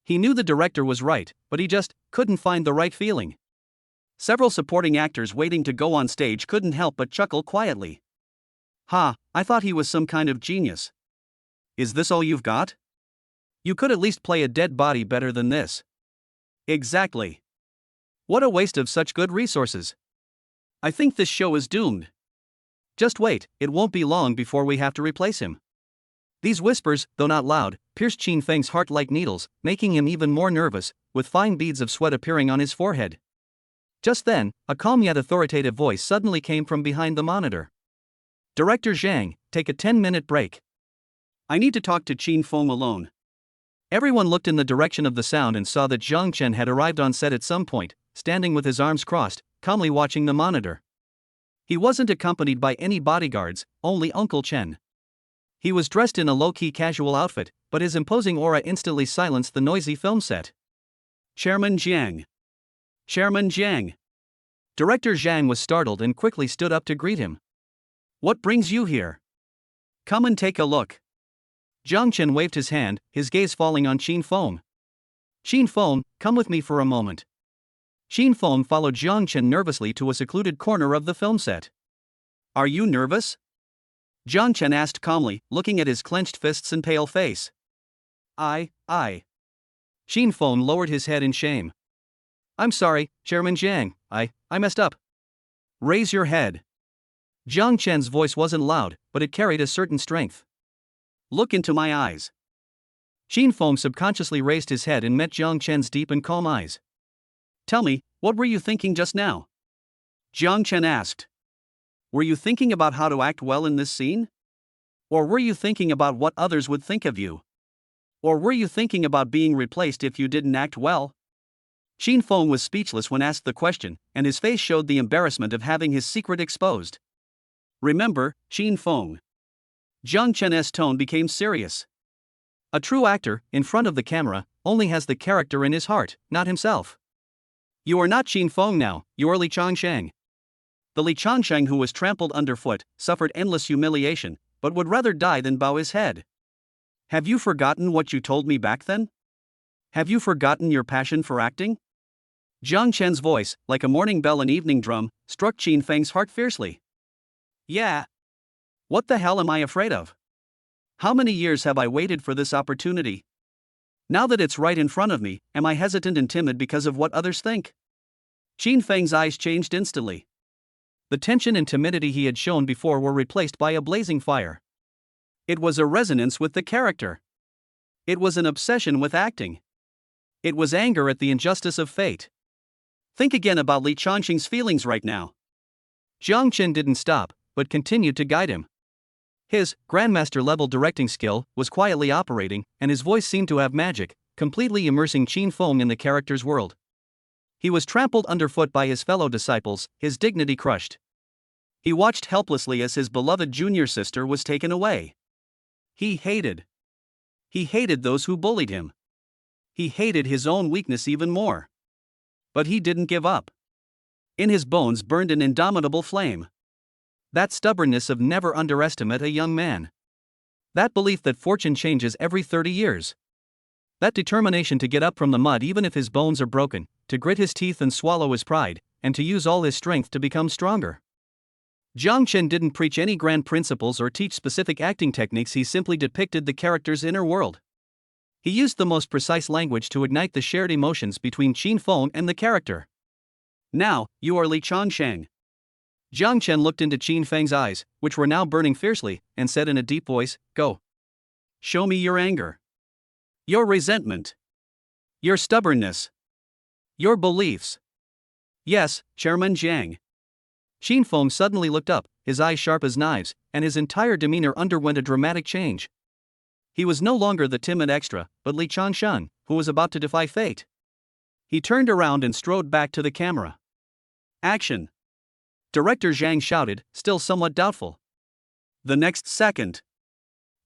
He knew the director was right, but he just couldn't find the right feeling. Several supporting actors waiting to go on stage couldn't help but chuckle quietly. Ha, I thought he was some kind of genius. Is this all you've got? You could at least play a dead body better than this. Exactly. What a waste of such good resources. I think this show is doomed. Just wait, it won't be long before we have to replace him. These whispers, though not loud, pierced Qin Feng's heart like needles, making him even more nervous, with fine beads of sweat appearing on his forehead. Just then, a calm yet authoritative voice suddenly came from behind the monitor. Director Zhang, take a 10-minute break. I need to talk to Qin Feng alone. Everyone looked in the direction of the sound and saw that Zhang Chen had arrived on set at some point, standing with his arms crossed, calmly watching the monitor. He wasn't accompanied by any bodyguards, only Uncle Chen. He was dressed in a low-key casual outfit, but his imposing aura instantly silenced the noisy film set. Chairman Jiang. Chairman Jiang. Director Zhang was startled and quickly stood up to greet him. What brings you here? Come and take a look. Zhang Chen waved his hand, his gaze falling on Qin Feng. Qin Feng, come with me for a moment. Qin Feng followed Zhang Chen nervously to a secluded corner of the film set. Are you nervous? Zhang Chen asked calmly, looking at his clenched fists and pale face. I. Qin Feng lowered his head in shame. I'm sorry, Chairman Jiang, I messed up. Raise your head. Zhang Chen's voice wasn't loud, but it carried a certain strength. Look into my eyes. Qin Feng subconsciously raised his head and met Zhang Chen's deep and calm eyes. Tell me, what were you thinking just now? Zhang Chen asked. Were you thinking about how to act well in this scene? Or were you thinking about what others would think of you? Or were you thinking about being replaced if you didn't act well? Qin Feng was speechless when asked the question, and his face showed the embarrassment of having his secret exposed. Remember, Qin Feng. Zhang Chen's tone became serious. A true actor, in front of the camera, only has the character in his heart, not himself. You are not Qin Feng now, you are Li Changqing. The Li Changqing who was trampled underfoot, suffered endless humiliation, but would rather die than bow his head. Have you forgotten what you told me back then? Have you forgotten your passion for acting? Zhang Chen's voice, like a morning bell and evening drum, struck Qin Feng's heart fiercely. Yeah. What the hell am I afraid of? How many years have I waited for this opportunity? Now that it's right in front of me, am I hesitant and timid because of what others think? Qin Feng's eyes changed instantly. The tension and timidity he had shown before were replaced by a blazing fire. It was a resonance with the character. It was an obsession with acting. It was anger at the injustice of fate. Think again about Li Changqing's feelings right now. Zhang Chen didn't stop, but continued to guide him. His grandmaster-level directing skill was quietly operating, and his voice seemed to have magic, completely immersing Qin Feng in the character's world. He was trampled underfoot by his fellow disciples, his dignity crushed. He watched helplessly as his beloved junior sister was taken away. He hated those who bullied him. He hated his own weakness even more. But he didn't give up. In his bones burned an indomitable flame. That stubbornness of never underestimate a young man. That belief that fortune changes every 30 years. That determination to get up from the mud even if his bones are broken, to grit his teeth and swallow his pride, and to use all his strength to become stronger. Zhang Chen didn't preach any grand principles or teach specific acting techniques, he simply depicted the character's inner world. He used the most precise language to ignite the shared emotions between Qin Feng and the character. Now, you are Li Changqing. Jiang Chen looked into Qin Feng's eyes, which were now burning fiercely, and said in a deep voice, "Go. Show me your anger. Your resentment. Your stubbornness. Your beliefs." "Yes, Chairman Jiang." Qin Feng suddenly looked up, his eyes sharp as knives, and his entire demeanor underwent a dramatic change. He was no longer the timid extra, but Li Changshan, who was about to defy fate. He turned around and strode back to the camera. "Action!" Director Zhang shouted, still somewhat doubtful. The next second,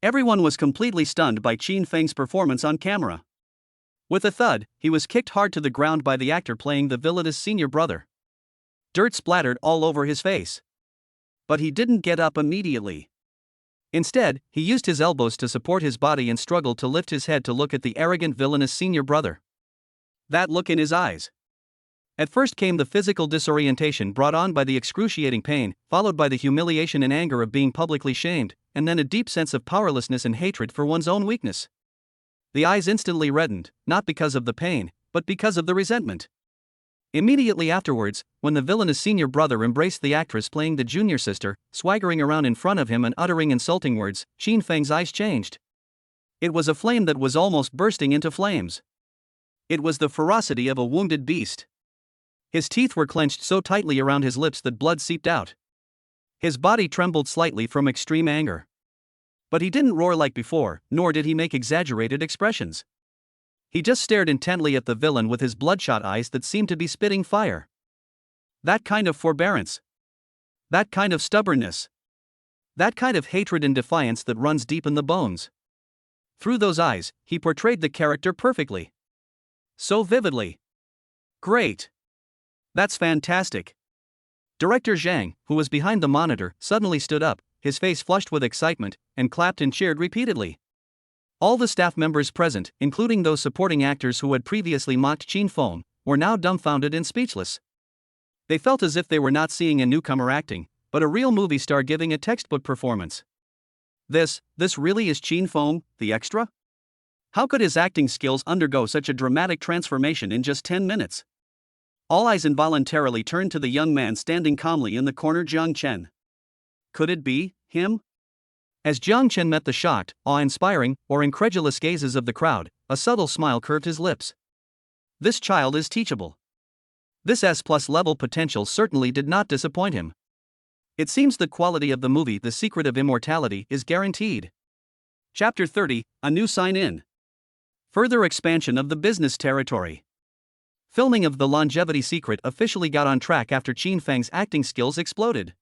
everyone was completely stunned by Qin Feng's performance on camera. With a thud, he was kicked hard to the ground by the actor playing the villainous senior brother. Dirt splattered all over his face. But he didn't get up immediately. Instead, he used his elbows to support his body and struggled to lift his head to look at the arrogant villainous senior brother. That look in his eyes. At first came the physical disorientation brought on by the excruciating pain, followed by the humiliation and anger of being publicly shamed, and then a deep sense of powerlessness and hatred for one's own weakness. The eyes instantly reddened, not because of the pain, but because of the resentment. Immediately afterwards, when the villainous senior brother embraced the actress playing the junior sister, swaggering around in front of him and uttering insulting words, Qin Feng's eyes changed. It was a flame that was almost bursting into flames. It was the ferocity of a wounded beast. His teeth were clenched so tightly around his lips that blood seeped out. His body trembled slightly from extreme anger. But he didn't roar like before, nor did he make exaggerated expressions. He just stared intently at the villain with his bloodshot eyes that seemed to be spitting fire. That kind of forbearance. That kind of stubbornness. That kind of hatred and defiance that runs deep in the bones. Through those eyes, he portrayed the character perfectly. So vividly. Great. That's fantastic. Director Zhang, who was behind the monitor, suddenly stood up, his face flushed with excitement, and clapped and cheered repeatedly. All the staff members present, including those supporting actors who had previously mocked Qin Feng, were now dumbfounded and speechless. They felt as if they were not seeing a newcomer acting, but a real movie star giving a textbook performance. This really is Qin Feng, the extra? How could his acting skills undergo such a dramatic transformation in just 10 minutes? All eyes involuntarily turned to the young man standing calmly in the corner, Jiang Chen. Could it be him? As Jiang Chen met the shocked, awe-inspiring, or incredulous gazes of the crowd, a subtle smile curved his lips. This child is teachable. This S+ level potential certainly did not disappoint him. It seems the quality of the movie The Secret of Immortality is guaranteed. Chapter 30, A New Sign-In. Further expansion of the business territory. Filming of The Longevity Secret officially got on track after Qin Feng's acting skills exploded.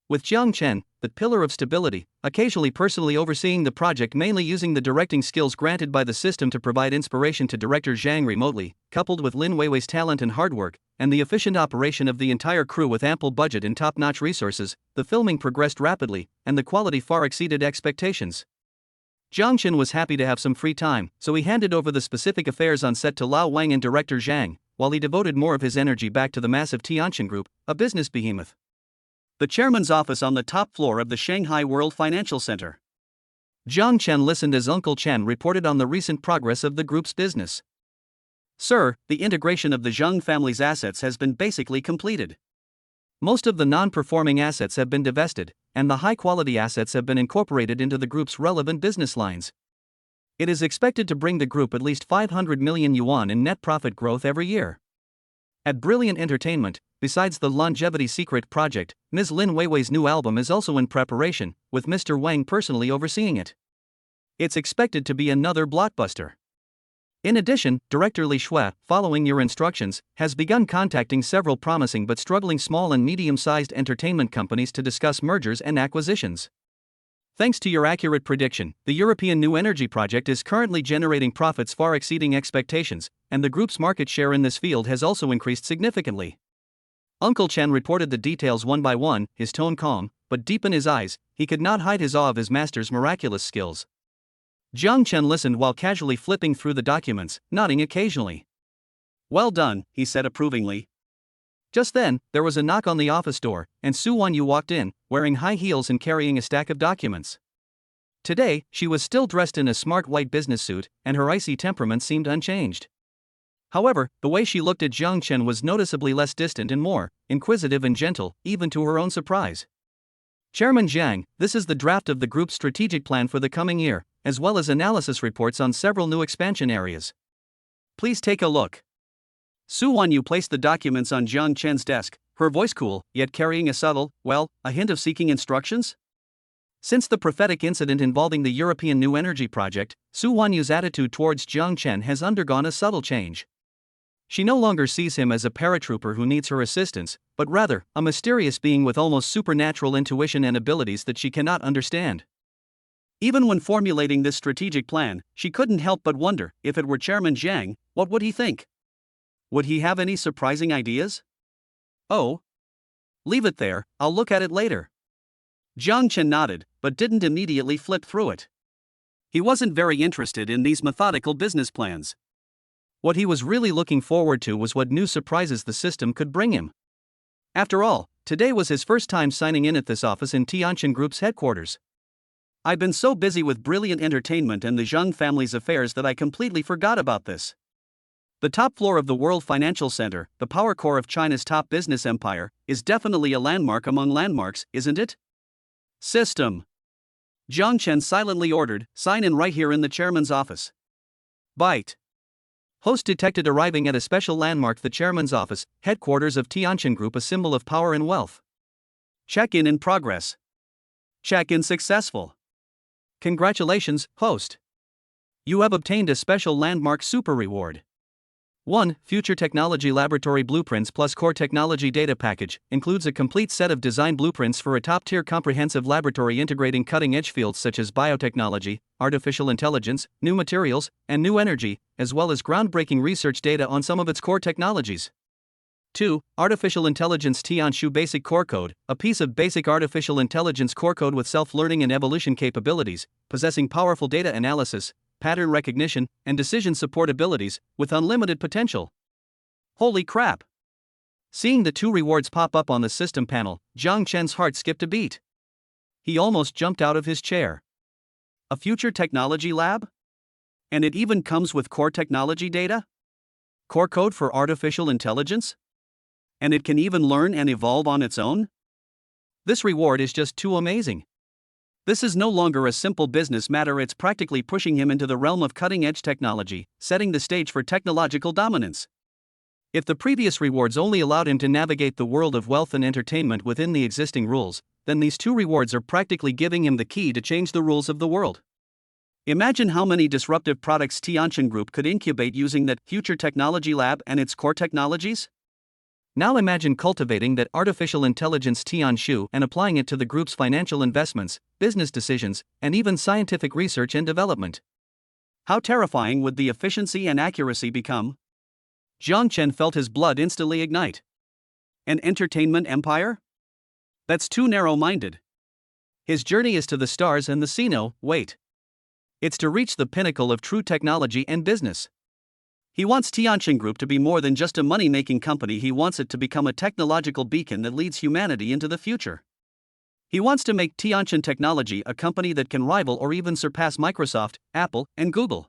With Jiang Chen, the pillar of stability, occasionally personally overseeing the project, mainly using the directing skills granted by the system to provide inspiration to director Zhang remotely, coupled with Lin Weiwei's talent and hard work, and the efficient operation of the entire crew with ample budget and top-notch resources, the filming progressed rapidly, and the quality far exceeded expectations. Jiang Chen was happy to have some free time, so he handed over the specific affairs on set to Lao Wang and director Zhang, while he devoted more of his energy back to the massive Tianjin Group, a business behemoth. The chairman's office on the top floor of the Shanghai World Financial Center. Jiang Chen listened as Uncle Chen reported on the recent progress of the group's business. "Sir, the integration of the Zheng family's assets has been basically completed. Most of the non-performing assets have been divested, and the high-quality assets have been incorporated into the group's relevant business lines. It is expected to bring the group at least 500 million yuan in net profit growth every year." At Brilliant Entertainment, besides the Longevity Secret project, Ms. Lin Weiwei's new album is also in preparation, with Mr. Wang personally overseeing it. It's expected to be another blockbuster. In addition, director Li Shui, following your instructions, has begun contacting several promising but struggling small and medium-sized entertainment companies to discuss mergers and acquisitions. Thanks to your accurate prediction, the European New Energy project is currently generating profits far exceeding expectations, and the group's market share in this field has also increased significantly. Uncle Chen reported the details one by one, his tone calm, but deep in his eyes, he could not hide his awe of his master's miraculous skills. Jiang Chen listened while casually flipping through the documents, nodding occasionally. "Well done," he said approvingly. Just then, there was a knock on the office door, and Su Wanyu walked in, wearing high heels and carrying a stack of documents. Today, she was still dressed in a smart white business suit, and her icy temperament seemed unchanged. However, the way she looked at Jiang Chen was noticeably less distant and more inquisitive and gentle, even to her own surprise. Chairman Jiang, this is the draft of the group's strategic plan for the coming year, as well as analysis reports on several new expansion areas. Please take a look. Su Wanyu placed the documents on Jiang Chen's desk, her voice cool, yet carrying a subtle, a hint of seeking instructions? Since the prophetic incident involving the European New Energy Project, Su Wanyu's attitude towards Jiang Chen has undergone a subtle change. She no longer sees him as a paratrooper who needs her assistance, but rather, a mysterious being with almost supernatural intuition and abilities that she cannot understand. Even when formulating this strategic plan, she couldn't help but wonder, if it were Chairman Jiang, what would he think? Would he have any surprising ideas? Oh. Leave it there, I'll look at it later. Jiang Chen nodded, but didn't immediately flip through it. He wasn't very interested in these methodical business plans. What he was really looking forward to was what new surprises the system could bring him. After all, today was his first time signing in at this office in Tianqin Group's headquarters. I've been so busy with brilliant entertainment and the Zheng family's affairs that I completely forgot about this. The top floor of the World Financial Center, the power core of China's top business empire, is definitely a landmark among landmarks, isn't it? System. Jiang Chen silently ordered, sign in right here in the chairman's office. Byte. Host detected arriving at a special landmark, the chairman's office, headquarters of Tianqin Group, a symbol of power and wealth. Check-in in progress. Check-in successful. Congratulations, host. You have obtained a special landmark super reward. 1. Future Technology Laboratory Blueprints plus Core Technology Data Package includes a complete set of design blueprints for a top-tier comprehensive laboratory integrating cutting-edge fields such as biotechnology, artificial intelligence, new materials, and new energy, as well as groundbreaking research data on some of its core technologies. 2. Artificial Intelligence Tianshu Basic Core Code, a piece of basic artificial intelligence core code with self-learning and evolution capabilities, possessing powerful data analysis, pattern recognition, and decision support abilities, with unlimited potential. Holy crap! Seeing the two rewards pop up on the system panel, Jiang Chen's heart skipped a beat. He almost jumped out of his chair. A future technology lab? And it even comes with core technology data? Core code for artificial intelligence? And it can even learn and evolve on its own? This reward is just too amazing. This is no longer a simple business matter, it's practically pushing him into the realm of cutting-edge technology, setting the stage for technological dominance. If the previous rewards only allowed him to navigate the world of wealth and entertainment within the existing rules, then these two rewards are practically giving him the key to change the rules of the world. Imagine how many disruptive products Tianqin Group could incubate using that future technology lab and its core technologies? Now imagine cultivating that artificial intelligence Tianshu and applying it to the group's financial investments, business decisions, and even scientific research and development. How terrifying would the efficiency and accuracy become? Jiang Chen felt his blood instantly ignite. An entertainment empire? That's too narrow-minded. His journey is to the stars and the Sino, wait. It's to reach the pinnacle of true technology and business. He wants Tianqin Group to be more than just a money-making company, he wants it to become a technological beacon that leads humanity into the future. He wants to make Tianqin Technology a company that can rival or even surpass Microsoft, Apple, and Google.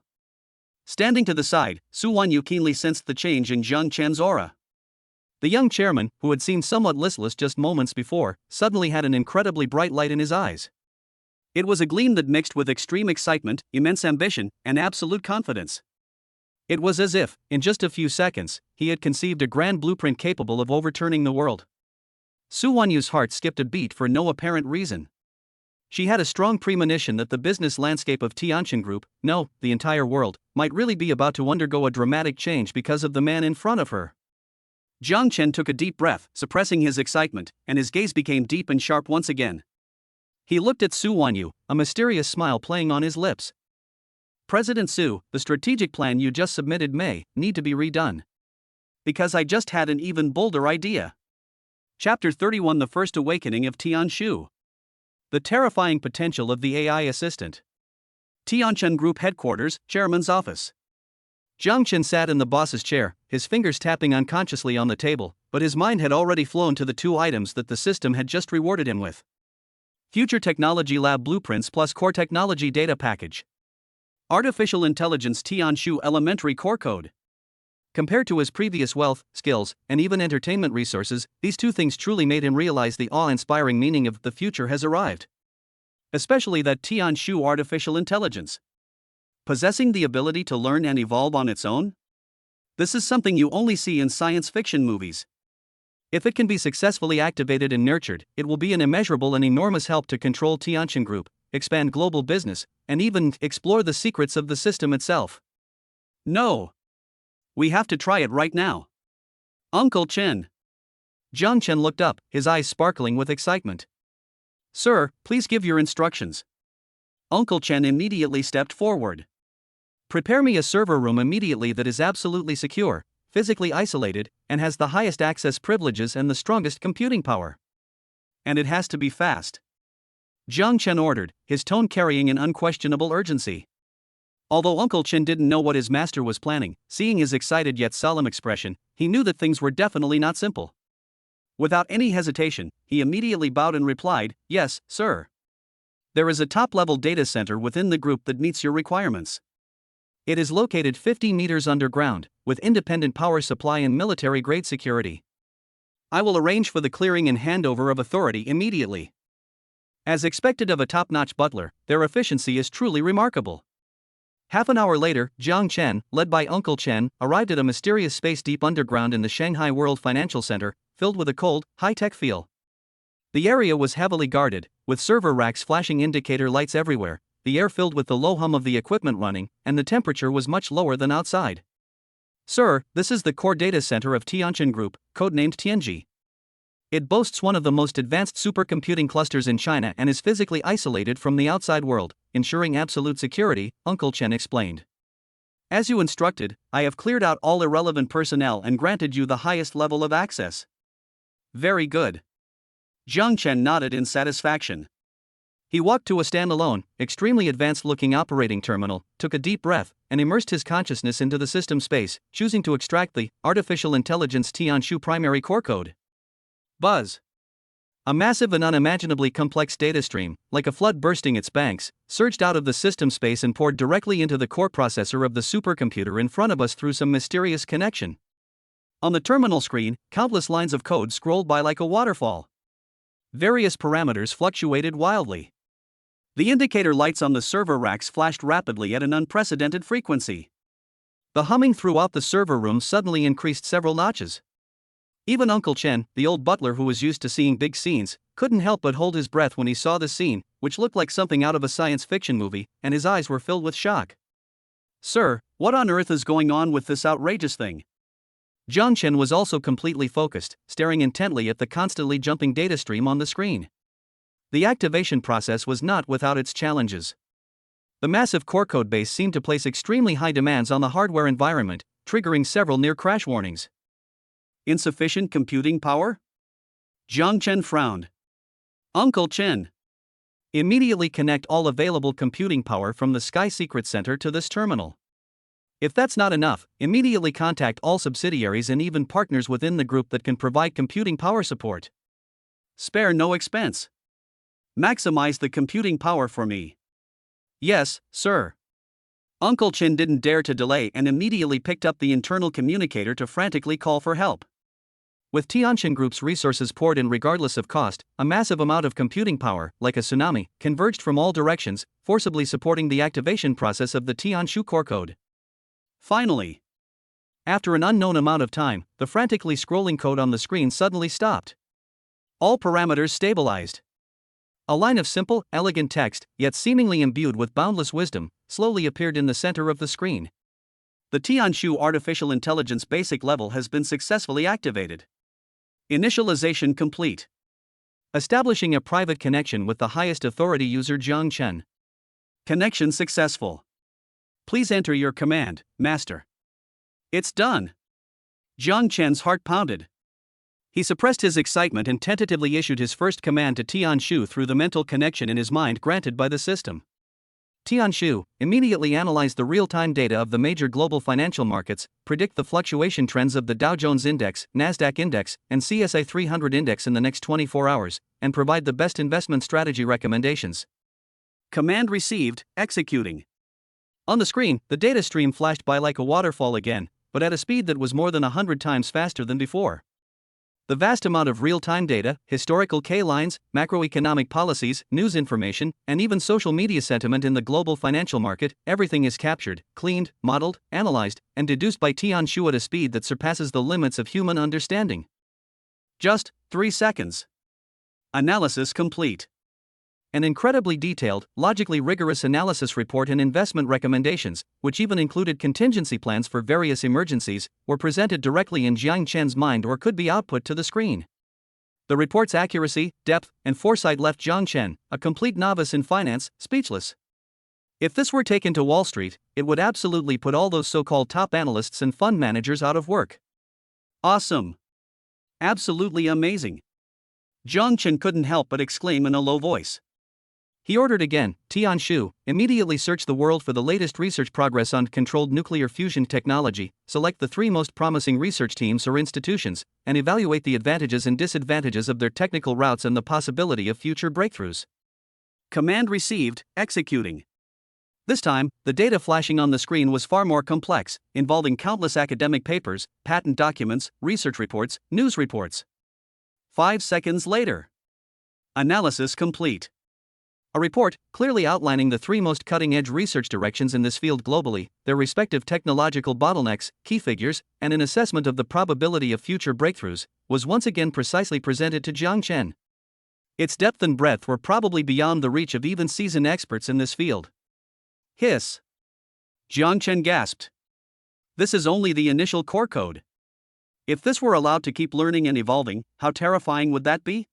Standing to the side, Su Wanyu keenly sensed the change in Jiang Chen's aura. The young chairman, who had seemed somewhat listless just moments before, suddenly had an incredibly bright light in his eyes. It was a gleam that mixed with extreme excitement, immense ambition, and absolute confidence. It was as if, in just a few seconds, he had conceived a grand blueprint capable of overturning the world. Su Wanyu's heart skipped a beat for no apparent reason. She had a strong premonition that the business landscape of Tianqin Group, no, the entire world, might really be about to undergo a dramatic change because of the man in front of her. Jiang Chen took a deep breath, suppressing his excitement, and his gaze became deep and sharp once again. He looked at Su Wanyu, a mysterious smile playing on his lips. President Su, the strategic plan you just submitted may need to be redone. Because I just had an even bolder idea. Chapter 31: The First Awakening of Tianshu. The terrifying potential of the AI assistant. Tianqin Group Headquarters, Chairman's Office. Jiang Chen sat in the boss's chair, his fingers tapping unconsciously on the table, but his mind had already flown to the two items that the system had just rewarded him with. Future Technology Lab Blueprints plus Core Technology Data Package. Artificial Intelligence Tianshu Elementary Core Code. Compared to his previous wealth, skills, and even entertainment resources, these two things truly made him realize the awe-inspiring meaning of the future has arrived. Especially that Tianshu artificial intelligence. Possessing the ability to learn and evolve on its own? This is something you only see in science fiction movies. If it can be successfully activated and nurtured, it will be an immeasurable and enormous help to control Tianshan Group, expand global business, and even explore the secrets of the system itself. No. We have to try it right now. Uncle Chen. Jiang Chen looked up, his eyes sparkling with excitement. Sir, please give your instructions. Uncle Chen immediately stepped forward. Prepare me a server room immediately that is absolutely secure, physically isolated, and has the highest access privileges and the strongest computing power. And it has to be fast. Jiang Chen ordered, his tone carrying an unquestionable urgency. Although Uncle Chen didn't know what his master was planning, seeing his excited yet solemn expression, he knew that things were definitely not simple. Without any hesitation, he immediately bowed and replied, Yes, sir. There is a top-level data center within the group that meets your requirements. It is located 50 meters underground, with independent power supply and military-grade security. I will arrange for the clearing and handover of authority immediately. As expected of a top-notch butler, their efficiency is truly remarkable. Half an hour later, Jiang Chen, led by Uncle Chen, arrived at a mysterious space deep underground in the Shanghai World Financial Center, filled with a cold, high-tech feel. The area was heavily guarded, with server racks flashing indicator lights everywhere, the air filled with the low hum of the equipment running, and the temperature was much lower than outside. Sir, this is the core data center of Tianshan Group, codenamed Tianji. It boasts one of the most advanced supercomputing clusters in China and is physically isolated from the outside world, ensuring absolute security, Uncle Chen explained. As you instructed, I have cleared out all irrelevant personnel and granted you the highest level of access. Very good. Jiang Chen nodded in satisfaction. He walked to a standalone, extremely advanced-looking operating terminal, took a deep breath, and immersed his consciousness into the system space, choosing to extract the artificial intelligence Tianshu primary core code. Buzz. A massive and unimaginably complex data stream, like a flood bursting its banks, surged out of the system space and poured directly into the core processor of the supercomputer in front of us through some mysterious connection. On the terminal screen, countless lines of code scrolled by like a waterfall. Various parameters fluctuated wildly. The indicator lights on the server racks flashed rapidly at an unprecedented frequency. The humming throughout the server room suddenly increased several notches. Even Uncle Chen, the old butler who was used to seeing big scenes, couldn't help but hold his breath when he saw the scene, which looked like something out of a science fiction movie, and his eyes were filled with shock. Sir, what on earth is going on with this outrageous thing? Jiang Chen was also completely focused, staring intently at the constantly jumping data stream on the screen. The activation process was not without its challenges. The massive core code base seemed to place extremely high demands on the hardware environment, triggering several near-crash warnings. Insufficient computing power? Jiang Chen frowned. Uncle Chen. Immediately connect all available computing power from the Sky Secret Center to this terminal. If that's not enough, immediately contact all subsidiaries and even partners within the group that can provide computing power support. Spare no expense. Maximize the computing power for me. Yes, sir. Uncle Chen didn't dare to delay and immediately picked up the internal communicator to frantically call for help. With Tianshan Group's resources poured in regardless of cost, a massive amount of computing power, like a tsunami, converged from all directions, forcibly supporting the activation process of the Tianshu core code. Finally, after an unknown amount of time, the frantically scrolling code on the screen suddenly stopped. All parameters stabilized. A line of simple, elegant text, yet seemingly imbued with boundless wisdom, slowly appeared in the center of the screen. The Tianshu artificial intelligence basic level has been successfully activated. Initialization complete. Establishing a private connection with the highest authority user Jiang Chen. Connection successful. Please enter your command, Master. It's done. Jiang Chen's heart pounded. He suppressed his excitement and tentatively issued his first command to Tianshu through the mental connection in his mind granted by the system. Tianshu immediately analyzed the real-time data of the major global financial markets, predict the fluctuation trends of the Dow Jones Index, Nasdaq Index, and CSI 300 Index in the next 24 hours, and provide the best investment strategy recommendations. Command received, executing. On the screen, the data stream flashed by like a waterfall again, but at a speed that was more than 100 times faster than before. The vast amount of real-time data, historical K-lines, macroeconomic policies, news information, and even social media sentiment in the global financial market, everything is captured, cleaned, modeled, analyzed, and deduced by Tianshu at a speed that surpasses the limits of human understanding. Just 3 seconds. Analysis complete. An incredibly detailed, logically rigorous analysis report and investment recommendations, which even included contingency plans for various emergencies, were presented directly in Jiang Chen's mind or could be output to the screen. The report's accuracy, depth, and foresight left Jiang Chen, a complete novice in finance, speechless. If this were taken to Wall Street, it would absolutely put all those so-called top analysts and fund managers out of work. Awesome. Absolutely amazing. Jiang Chen couldn't help but exclaim in a low voice. He ordered again, Tianshu, immediately search the world for the latest research progress on controlled nuclear fusion technology, select the 3 most promising research teams or institutions, and evaluate the advantages and disadvantages of their technical routes and the possibility of future breakthroughs. Command received, executing. This time, the data flashing on the screen was far more complex, involving countless academic papers, patent documents, research reports, news reports. 5 seconds later. Analysis complete. A report, clearly outlining the 3 most cutting-edge research directions in this field globally, their respective technological bottlenecks, key figures, and an assessment of the probability of future breakthroughs, was once again precisely presented to Jiang Chen. Its depth and breadth were probably beyond the reach of even seasoned experts in this field. Hiss. Jiang Chen gasped. This is only the initial core code. If this were allowed to keep learning and evolving, how terrifying would that be?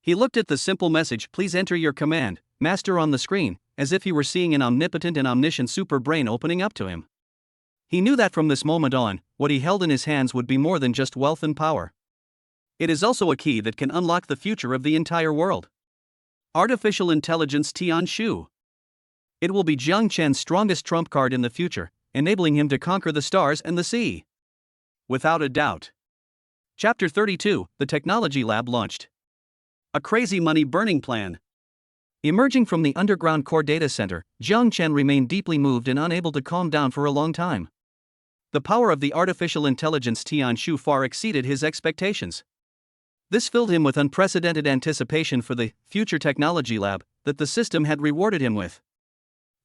He looked at the simple message, "Please enter your command, master," on the screen, as if he were seeing an omnipotent and omniscient super brain opening up to him. He knew that from this moment on, what he held in his hands would be more than just wealth and power. It is also a key that can unlock the future of the entire world. Artificial intelligence Tianshu. It will be Jiang Chen's strongest trump card in the future, enabling him to conquer the stars and the sea. Without a doubt. Chapter 32, The Technology Lab launched. A crazy money-burning plan. Emerging from the underground core data center, Jiang Chen remained deeply moved and unable to calm down for a long time. The power of the artificial intelligence Tianshu far exceeded his expectations. This filled him with unprecedented anticipation for the future technology lab that the system had rewarded him with.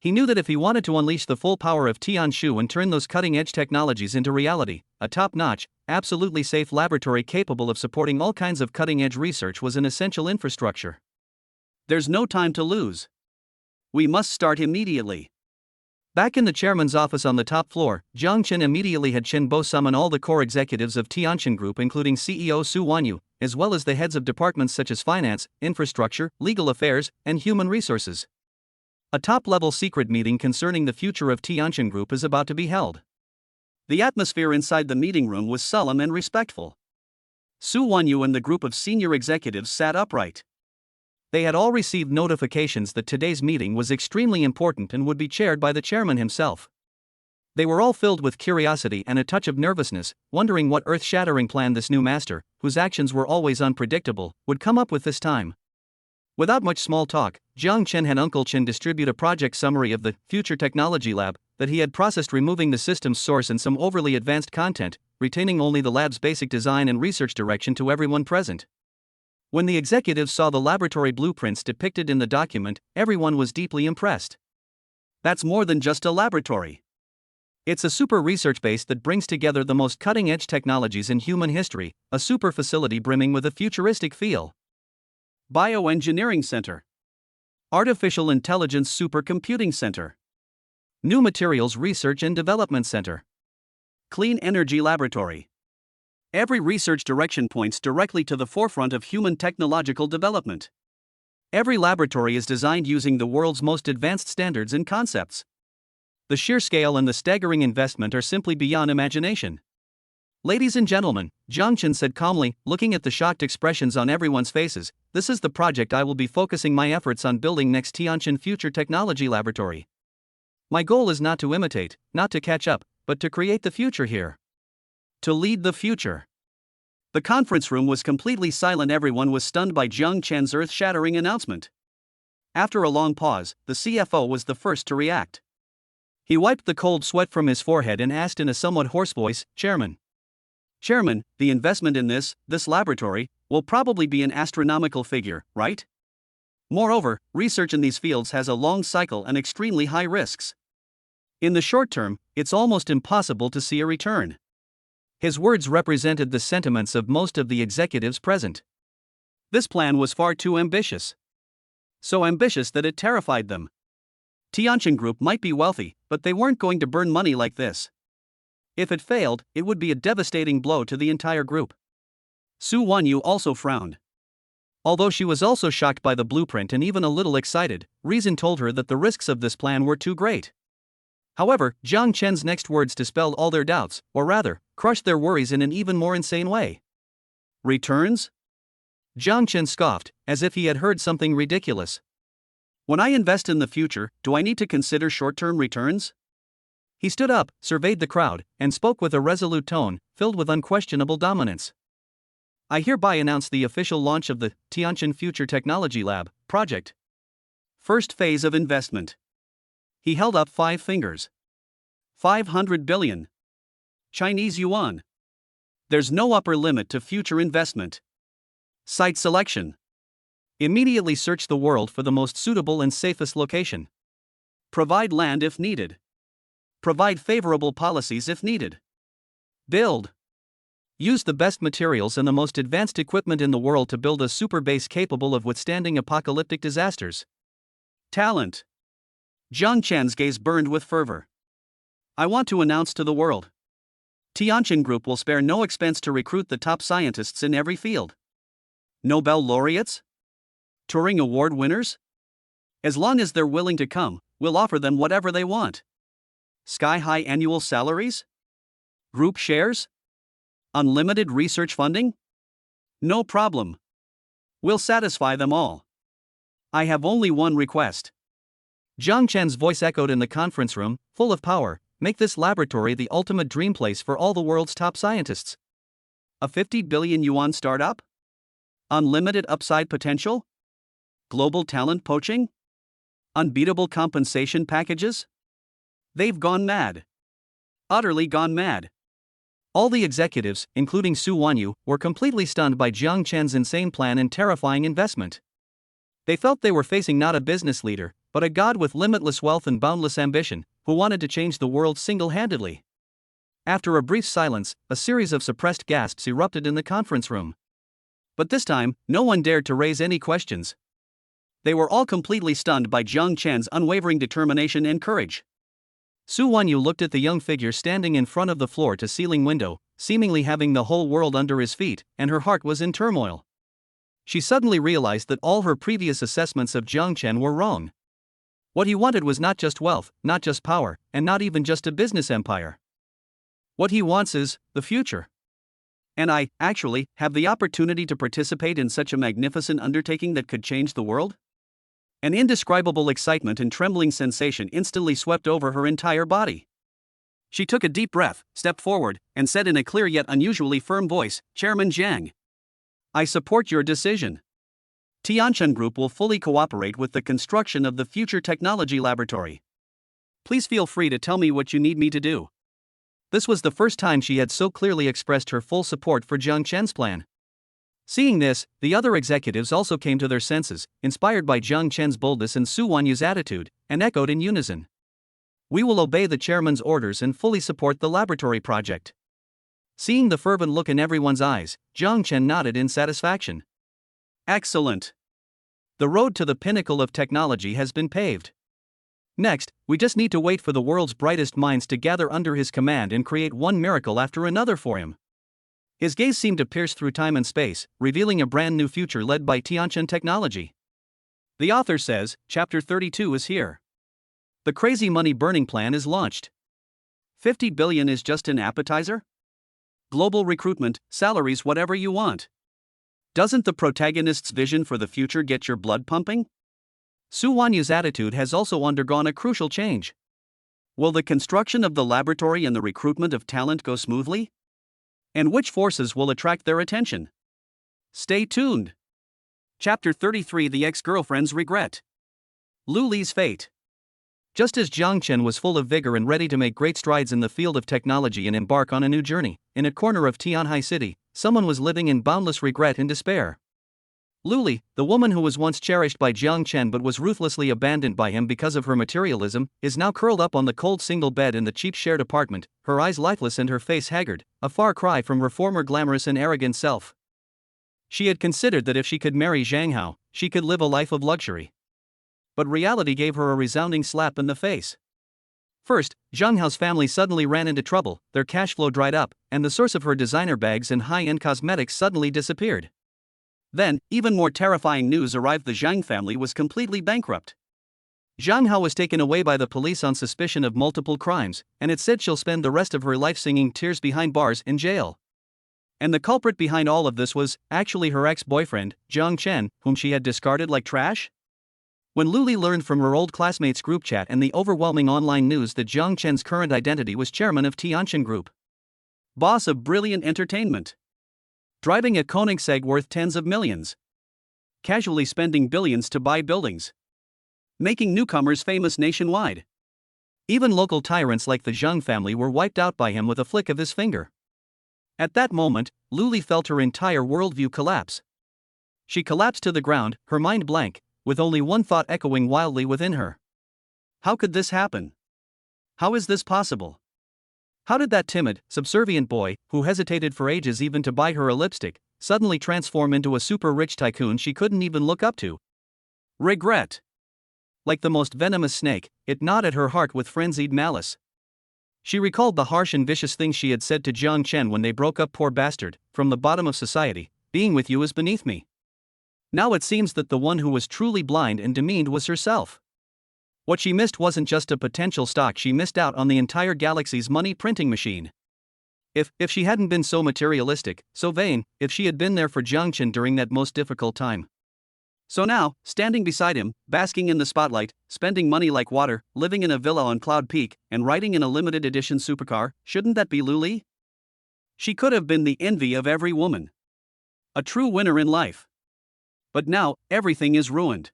He knew that if he wanted to unleash the full power of Tianshu and turn those cutting-edge technologies into reality, a top-notch, absolutely safe laboratory capable of supporting all kinds of cutting-edge research was an essential infrastructure. There's no time to lose. We must start immediately. Back in the chairman's office on the top floor, Jiang Chen immediately had Chen Bo summon all the core executives of Tianshan Group, including CEO Su Wanyu, as well as the heads of departments such as finance, infrastructure, legal affairs, and human resources. A top-level secret meeting concerning the future of Tianshan Group is about to be held. The atmosphere inside the meeting room was solemn and respectful. Su Wanyu and the group of senior executives sat upright. They had all received notifications that today's meeting was extremely important and would be chaired by the chairman himself. They were all filled with curiosity and a touch of nervousness, wondering what earth-shattering plan this new master, whose actions were always unpredictable, would come up with this time. Without much small talk, Jiang Chen had Uncle Chen distribute a project summary of the Future Technology Lab that he had processed, removing the system's source and some overly advanced content, retaining only the lab's basic design and research direction to everyone present. When the executives saw the laboratory blueprints depicted in the document, everyone was deeply impressed. That's more than just a laboratory. It's a super research base that brings together the most cutting-edge technologies in human history, a super facility brimming with a futuristic feel. Bioengineering Center. Artificial Intelligence Supercomputing Center. New Materials Research and Development Center. Clean Energy Laboratory. Every research direction points directly to the forefront of human technological development. Every laboratory is designed using the world's most advanced standards and concepts. The sheer scale and the staggering investment are simply beyond imagination. Ladies and gentlemen, Jiang Chen said calmly, looking at the shocked expressions on everyone's faces, this is the project I will be focusing my efforts on building next, Tianshan Future Technology Laboratory. My goal is not to imitate, not to catch up, but to create the future here. To lead the future. The conference room was completely silent. Everyone was stunned by Jiang Chen's earth-shattering announcement. After a long pause, the CFO was the first to react. He wiped the cold sweat from his forehead and asked in a somewhat hoarse voice, Chairman, the investment in this laboratory, will probably be an astronomical figure, right? Moreover, research in these fields has a long cycle and extremely high risks. In the short term, it's almost impossible to see a return. His words represented the sentiments of most of the executives present. This plan was far too ambitious. So ambitious that it terrified them. Tianqin Group might be wealthy, but they weren't going to burn money like this. If it failed, it would be a devastating blow to the entire group. Su Wanyu also frowned. Although she was also shocked by the blueprint and even a little excited, reason told her that the risks of this plan were too great. However, Jiang Chen's next words dispelled all their doubts, or rather, crushed their worries in an even more insane way. Returns? Jiang Chen scoffed, as if he had heard something ridiculous. When I invest in the future, do I need to consider short-term returns? He stood up, surveyed the crowd, and spoke with a resolute tone, filled with unquestionable dominance. I hereby announce the official launch of the Tianqin Future Technology Lab project. First phase of investment. He held up 5 fingers. 500 billion Chinese yuan. There's no upper limit to future investment. Site selection. Immediately search the world for the most suitable and safest location. Provide land if needed. Provide favorable policies if needed. Build. Use the best materials and the most advanced equipment in the world to build a super base capable of withstanding apocalyptic disasters. Talent. Jiang Chen's gaze burned with fervor. I want to announce to the world. Tianqin Group will spare no expense to recruit the top scientists in every field. Nobel laureates? Turing Award winners? As long as they're willing to come, we'll offer them whatever they want. Sky-high annual salaries? Group shares? Unlimited research funding? No problem. We'll satisfy them all. I have only one request. Jiang Chen's voice echoed in the conference room, full of power. Make this laboratory the ultimate dream place for all the world's top scientists. A 50 billion yuan startup? Unlimited upside potential? Global talent poaching? Unbeatable compensation packages? They've gone mad. Utterly gone mad. All the executives, including Su Wanyu, were completely stunned by Jiang Chen's insane plan and terrifying investment. They felt they were facing not a business leader, but a god with limitless wealth and boundless ambition, who wanted to change the world single-handedly. After a brief silence, a series of suppressed gasps erupted in the conference room. But this time, no one dared to raise any questions. They were all completely stunned by Jiang Chen's unwavering determination and courage. Su Wanyu looked at the young figure standing in front of the floor-to-ceiling window, seemingly having the whole world under his feet, and her heart was in turmoil. She suddenly realized that all her previous assessments of Jiang Chen were wrong. What he wanted was not just wealth, not just power, and not even just a business empire. What he wants is the future. And I, actually, have the opportunity to participate in such a magnificent undertaking that could change the world? An indescribable excitement and trembling sensation instantly swept over her entire body. She took a deep breath, stepped forward, and said in a clear yet unusually firm voice, Chairman Jiang, I support your decision. Tianqin Group will fully cooperate with the construction of the Future Technology Laboratory. Please feel free to tell me what you need me to do. This was the first time she had so clearly expressed her full support for Jiang Chen's plan. Seeing this, the other executives also came to their senses, inspired by Jiang Chen's boldness and Su Wanyu's attitude, and echoed in unison. We will obey the chairman's orders and fully support the laboratory project. Seeing the fervent look in everyone's eyes, Jiang Chen nodded in satisfaction. Excellent. The road to the pinnacle of technology has been paved. Next, we just need to wait for the world's brightest minds to gather under his command and create one miracle after another for him. His gaze seemed to pierce through time and space, revealing a brand new future led by Tianqin technology. The author says, Chapter 32 is here. The crazy money-burning plan is launched. 50 billion is just an appetizer? Global recruitment, salaries whatever you want. Doesn't the protagonist's vision for the future get your blood pumping? Su Wanyu's attitude has also undergone a crucial change. Will the construction of the laboratory and the recruitment of talent go smoothly? And which forces will attract their attention? Stay tuned. Chapter 33 The Ex-Girlfriend's Regret. Lu Li's Fate. Just as Jiang Chen was full of vigor and ready to make great strides in the field of technology and embark on a new journey, in a corner of Tianhai City, someone was living in boundless regret and despair. Luli, the woman who was once cherished by Jiang Chen but was ruthlessly abandoned by him because of her materialism, is now curled up on the cold single bed in the cheap shared apartment, her eyes lifeless and her face haggard, a far cry from her former glamorous and arrogant self. She had considered that if she could marry Zhang Hao, she could live a life of luxury. But reality gave her a resounding slap in the face. First, Zhang Hao's family suddenly ran into trouble, their cash flow dried up, and the source of her designer bags and high-end cosmetics suddenly disappeared. Then, even more terrifying news arrived: the Zhang family was completely bankrupt. Zhang Hao was taken away by the police on suspicion of multiple crimes, and it said she'll spend the rest of her life singing tears behind bars in jail. And the culprit behind all of this was, actually, her ex-boyfriend, Jiang Chen, whom she had discarded like trash? When Luli learned from her old classmates' group chat and the overwhelming online news that Jiang Chen's current identity was chairman of Tianchen Group, boss of Brilliant Entertainment, driving a Koenigsegg worth tens of millions, casually spending billions to buy buildings, making newcomers famous nationwide. Even local tyrants like the Zhang family were wiped out by him with a flick of his finger. At that moment, Luli felt her entire worldview collapse. She collapsed to the ground, her mind blank, with only one thought echoing wildly within her. How could this happen? How is this possible? How did that timid, subservient boy, who hesitated for ages even to buy her a lipstick, suddenly transform into a super-rich tycoon she couldn't even look up to? Regret. Like the most venomous snake, it gnawed at her heart with frenzied malice. She recalled the harsh and vicious things she had said to Jiang Chen when they broke up. Poor bastard, from the bottom of society, being with you is beneath me. Now it seems that the one who was truly blind and demeaned was herself. What she missed wasn't just a potential stock, she missed out on the entire galaxy's money printing machine. If she hadn't been so materialistic, so vain, if she had been there for Jiang Chen during that most difficult time. So now, standing beside him, basking in the spotlight, spending money like water, living in a villa on Cloud Peak, and riding in a limited edition supercar, shouldn't that be Luli? She could have been the envy of every woman. A true winner in life. But now, everything is ruined.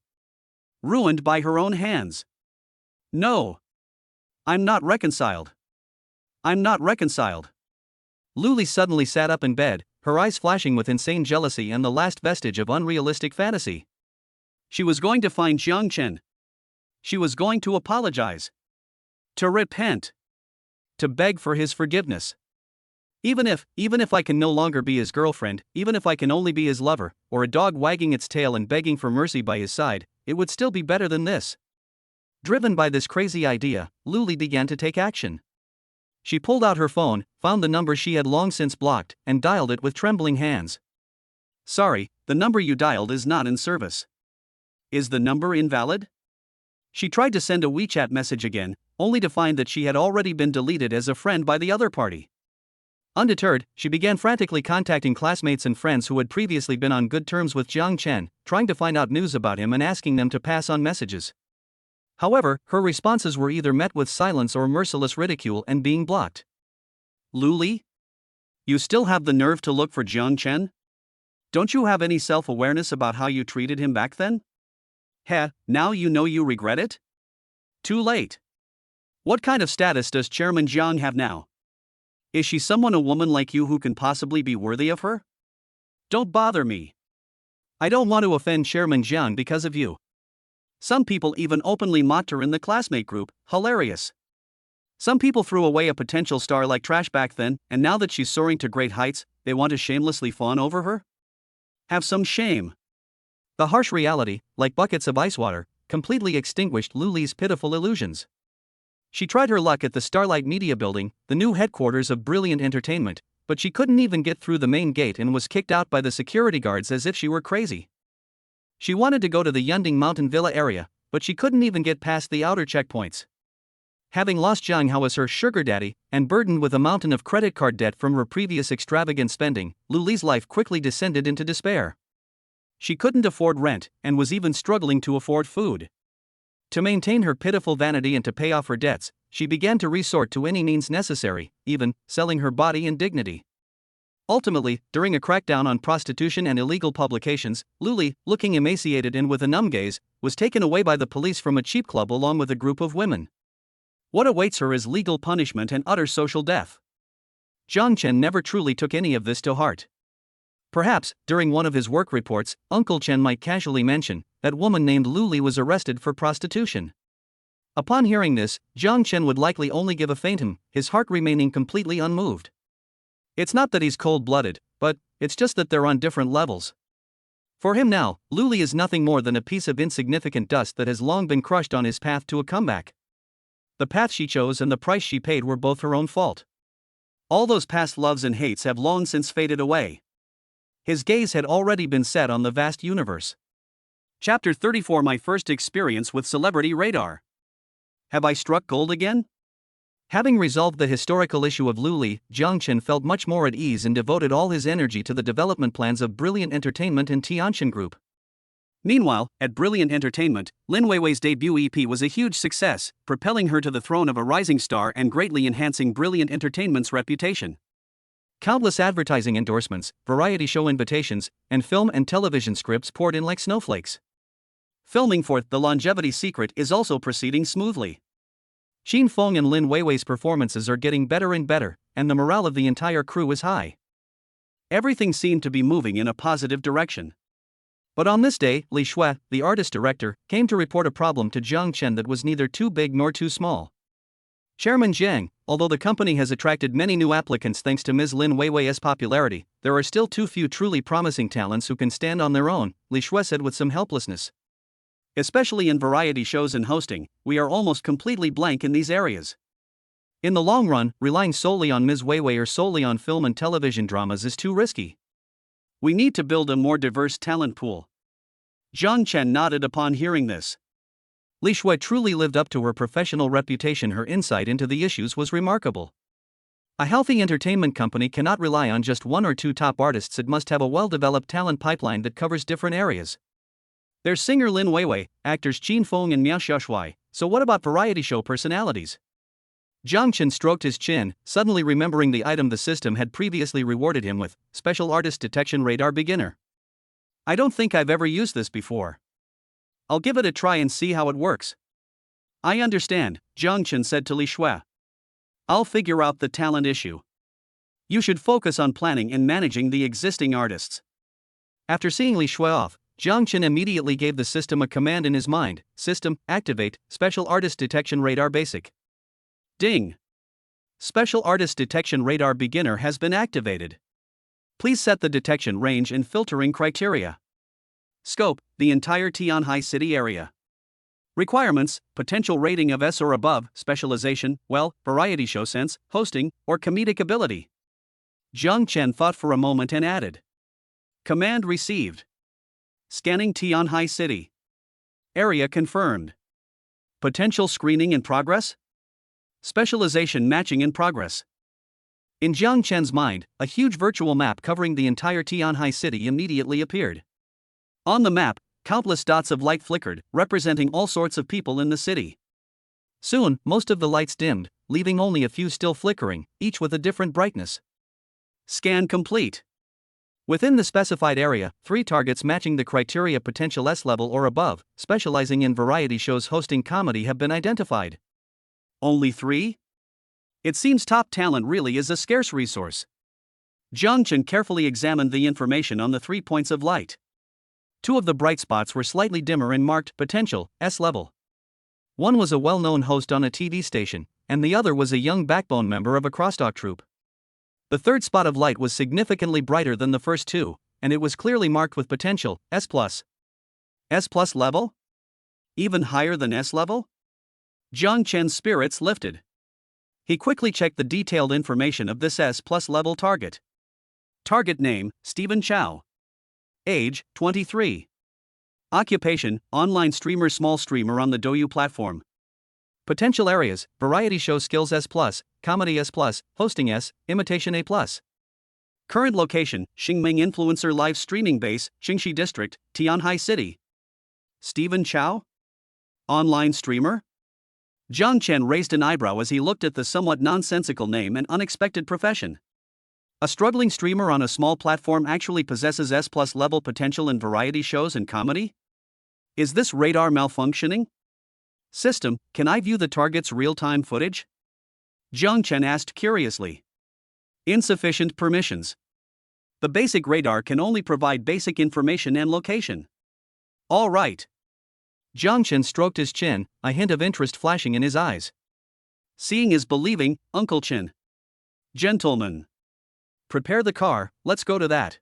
Ruined by her own hands. No. I'm not reconciled. I'm not reconciled. Luli suddenly sat up in bed, her eyes flashing with insane jealousy and the last vestige of unrealistic fantasy. She was going to find Jiang Chen. She was going to apologize. To repent. To beg for his forgiveness. Even if I can no longer be his girlfriend, even if I can only be his lover, or a dog wagging its tail and begging for mercy by his side, it would still be better than this. Driven by this crazy idea, Luli began to take action. She pulled out her phone, found the number she had long since blocked, and dialed it with trembling hands. Sorry, the number you dialed is not in service. Is the number invalid? She tried to send a WeChat message again, only to find that she had already been deleted as a friend by the other party. Undeterred, she began frantically contacting classmates and friends who had previously been on good terms with Jiang Chen, trying to find out news about him and asking them to pass on messages. However, her responses were either met with silence or merciless ridicule and being blocked. Luli? You still have the nerve to look for Jiang Chen? Don't you have any self-awareness about how you treated him back then? Heh, now you know you regret it? Too late. What kind of status does Chairman Jiang have now? Is she a woman like you who can possibly be worthy of her? Don't bother me. I don't want to offend Chairman Jiang because of you. Some people even openly mocked her in the classmate group, hilarious. Some people threw away a potential star like trash back then, and now that she's soaring to great heights, they want to shamelessly fawn over her? Have some shame. The harsh reality, like buckets of ice water, completely extinguished Luli's pitiful illusions. She tried her luck at the Starlight Media Building, the new headquarters of Brilliant Entertainment, but she couldn't even get through the main gate and was kicked out by the security guards as if she were crazy. She wanted to go to the Yunding Mountain Villa area, but she couldn't even get past the outer checkpoints. Having lost Jiang Hao as her sugar daddy, and burdened with a mountain of credit card debt from her previous extravagant spending, Luli's life quickly descended into despair. She couldn't afford rent, and was even struggling to afford food. To maintain her pitiful vanity and to pay off her debts, she began to resort to any means necessary, even selling her body and dignity. Ultimately, during a crackdown on prostitution and illegal publications, Luli, looking emaciated and with a numb gaze, was taken away by the police from a cheap club along with a group of women. What awaits her is legal punishment and utter social death. Jiang Chen never truly took any of this to heart. Perhaps, during one of his work reports, Uncle Chen might casually mention that woman named Lu Li was arrested for prostitution. Upon hearing this, Jiang Chen would likely only give a faint his heart remaining completely unmoved. It's not that he's cold-blooded, but it's just that they're on different levels. For him now, Lu Li is nothing more than a piece of insignificant dust that has long been crushed on his path to a comeback. The path she chose and the price she paid were both her own fault. All those past loves and hates have long since faded away. His gaze had already been set on the vast universe. Chapter 34: My first experience with celebrity radar. Have I struck gold again? Having resolved the historical issue of Lu Li, Jiang Chen felt much more at ease and devoted all his energy to the development plans of Brilliant Entertainment and Tianxin Group. Meanwhile, at Brilliant Entertainment, Lin Weiwei's debut EP was a huge success, propelling her to the throne of a rising star and greatly enhancing Brilliant Entertainment's reputation. Countless advertising endorsements, variety show invitations, and film and television scripts poured in like snowflakes. Filming for The Longevity Secret is also proceeding smoothly. Qin Feng and Lin Weiwei's performances are getting better and better, and the morale of the entire crew is high. Everything seemed to be moving in a positive direction. But on this day, Li Shui, the artist director, came to report a problem to Jiang Chen that was neither too big nor too small. Chairman Jiang, although the company has attracted many new applicants thanks to Ms. Lin Weiwei's popularity, there are still too few truly promising talents who can stand on their own, Li Shui said with some helplessness. Especially in variety shows and hosting, we are almost completely blank in these areas. In the long run, relying solely on Ms. Weiwei or solely on film and television dramas is too risky. We need to build a more diverse talent pool. Jiang Chen nodded upon hearing this. Li Shui truly lived up to her professional reputation. Her insight into the issues was remarkable. A healthy entertainment company cannot rely on just one or two top artists. It must have a well-developed talent pipeline that covers different areas. There's singer Lin Weiwei, actors Qin Feng and Miao Xiaoshui, so what about variety show personalities? Jiang Chen stroked his chin, suddenly remembering the item the system had previously rewarded him with, Special Artist Detection Radar Beginner. I don't think I've ever used this before. I'll give it a try and see how it works. I understand, Jiang Chen said to Li Shui. I'll figure out the talent issue. You should focus on planning and managing the existing artists. After seeing Li Shui off, Jiang Chen immediately gave the system a command in his mind: System, activate, Special Artist Detection Radar Basic. Ding! Special Artist Detection Radar Beginner has been activated. Please set the detection range and filtering criteria. Scope, the entire Tianhai City area. Requirements, potential rating of S or above, specialization, well, variety show sense, hosting, or comedic ability. Jiang Chen thought for a moment and added. Command received. Scanning Tianhai City. Area confirmed. Potential screening in progress? Specialization matching in progress. In Jiang Chen's mind, a huge virtual map covering the entire Tianhai City immediately appeared. On the map, countless dots of light flickered, representing all sorts of people in the city. Soon, most of the lights dimmed, leaving only a few still flickering, each with a different brightness. Scan complete. Within the specified area, 3 targets matching the criteria potential S level or above, specializing in variety shows hosting comedy have been identified. Only 3? It seems top talent really is a scarce resource. Jiang Chen carefully examined the information on the 3 points of light. 2 of the bright spots were slightly dimmer and marked potential S level. One was a well-known host on a TV station, and the other was a young backbone member of a crosstalk troupe. The 3rd spot of light was significantly brighter than the first 2, and it was clearly marked with potential S+. S+ level? Even higher than S level? Jiang Chen's spirits lifted. He quickly checked the detailed information of this S+ level target. Target name, Stephen Chow. Age, 23. Occupation, online streamer, small streamer on the Douyu platform. Potential areas, variety show skills S+, comedy S+, hosting S, imitation A+. Current location, Xingming influencer live streaming base, Qingxi District, Tianhai City. Stephen Chow? Online streamer? Jiang Chen raised an eyebrow as he looked at the somewhat nonsensical name and unexpected profession. A struggling streamer on a small platform actually possesses S+ level potential in variety shows and comedy? Is this radar malfunctioning? System, can I view the target's real-time footage? Jiang Chen asked curiously. Insufficient permissions. The basic radar can only provide basic information and location. All right. Jiang Chen stroked his chin, a hint of interest flashing in his eyes. Seeing is believing, Uncle Chen. Gentlemen. Prepare the car, let's go to that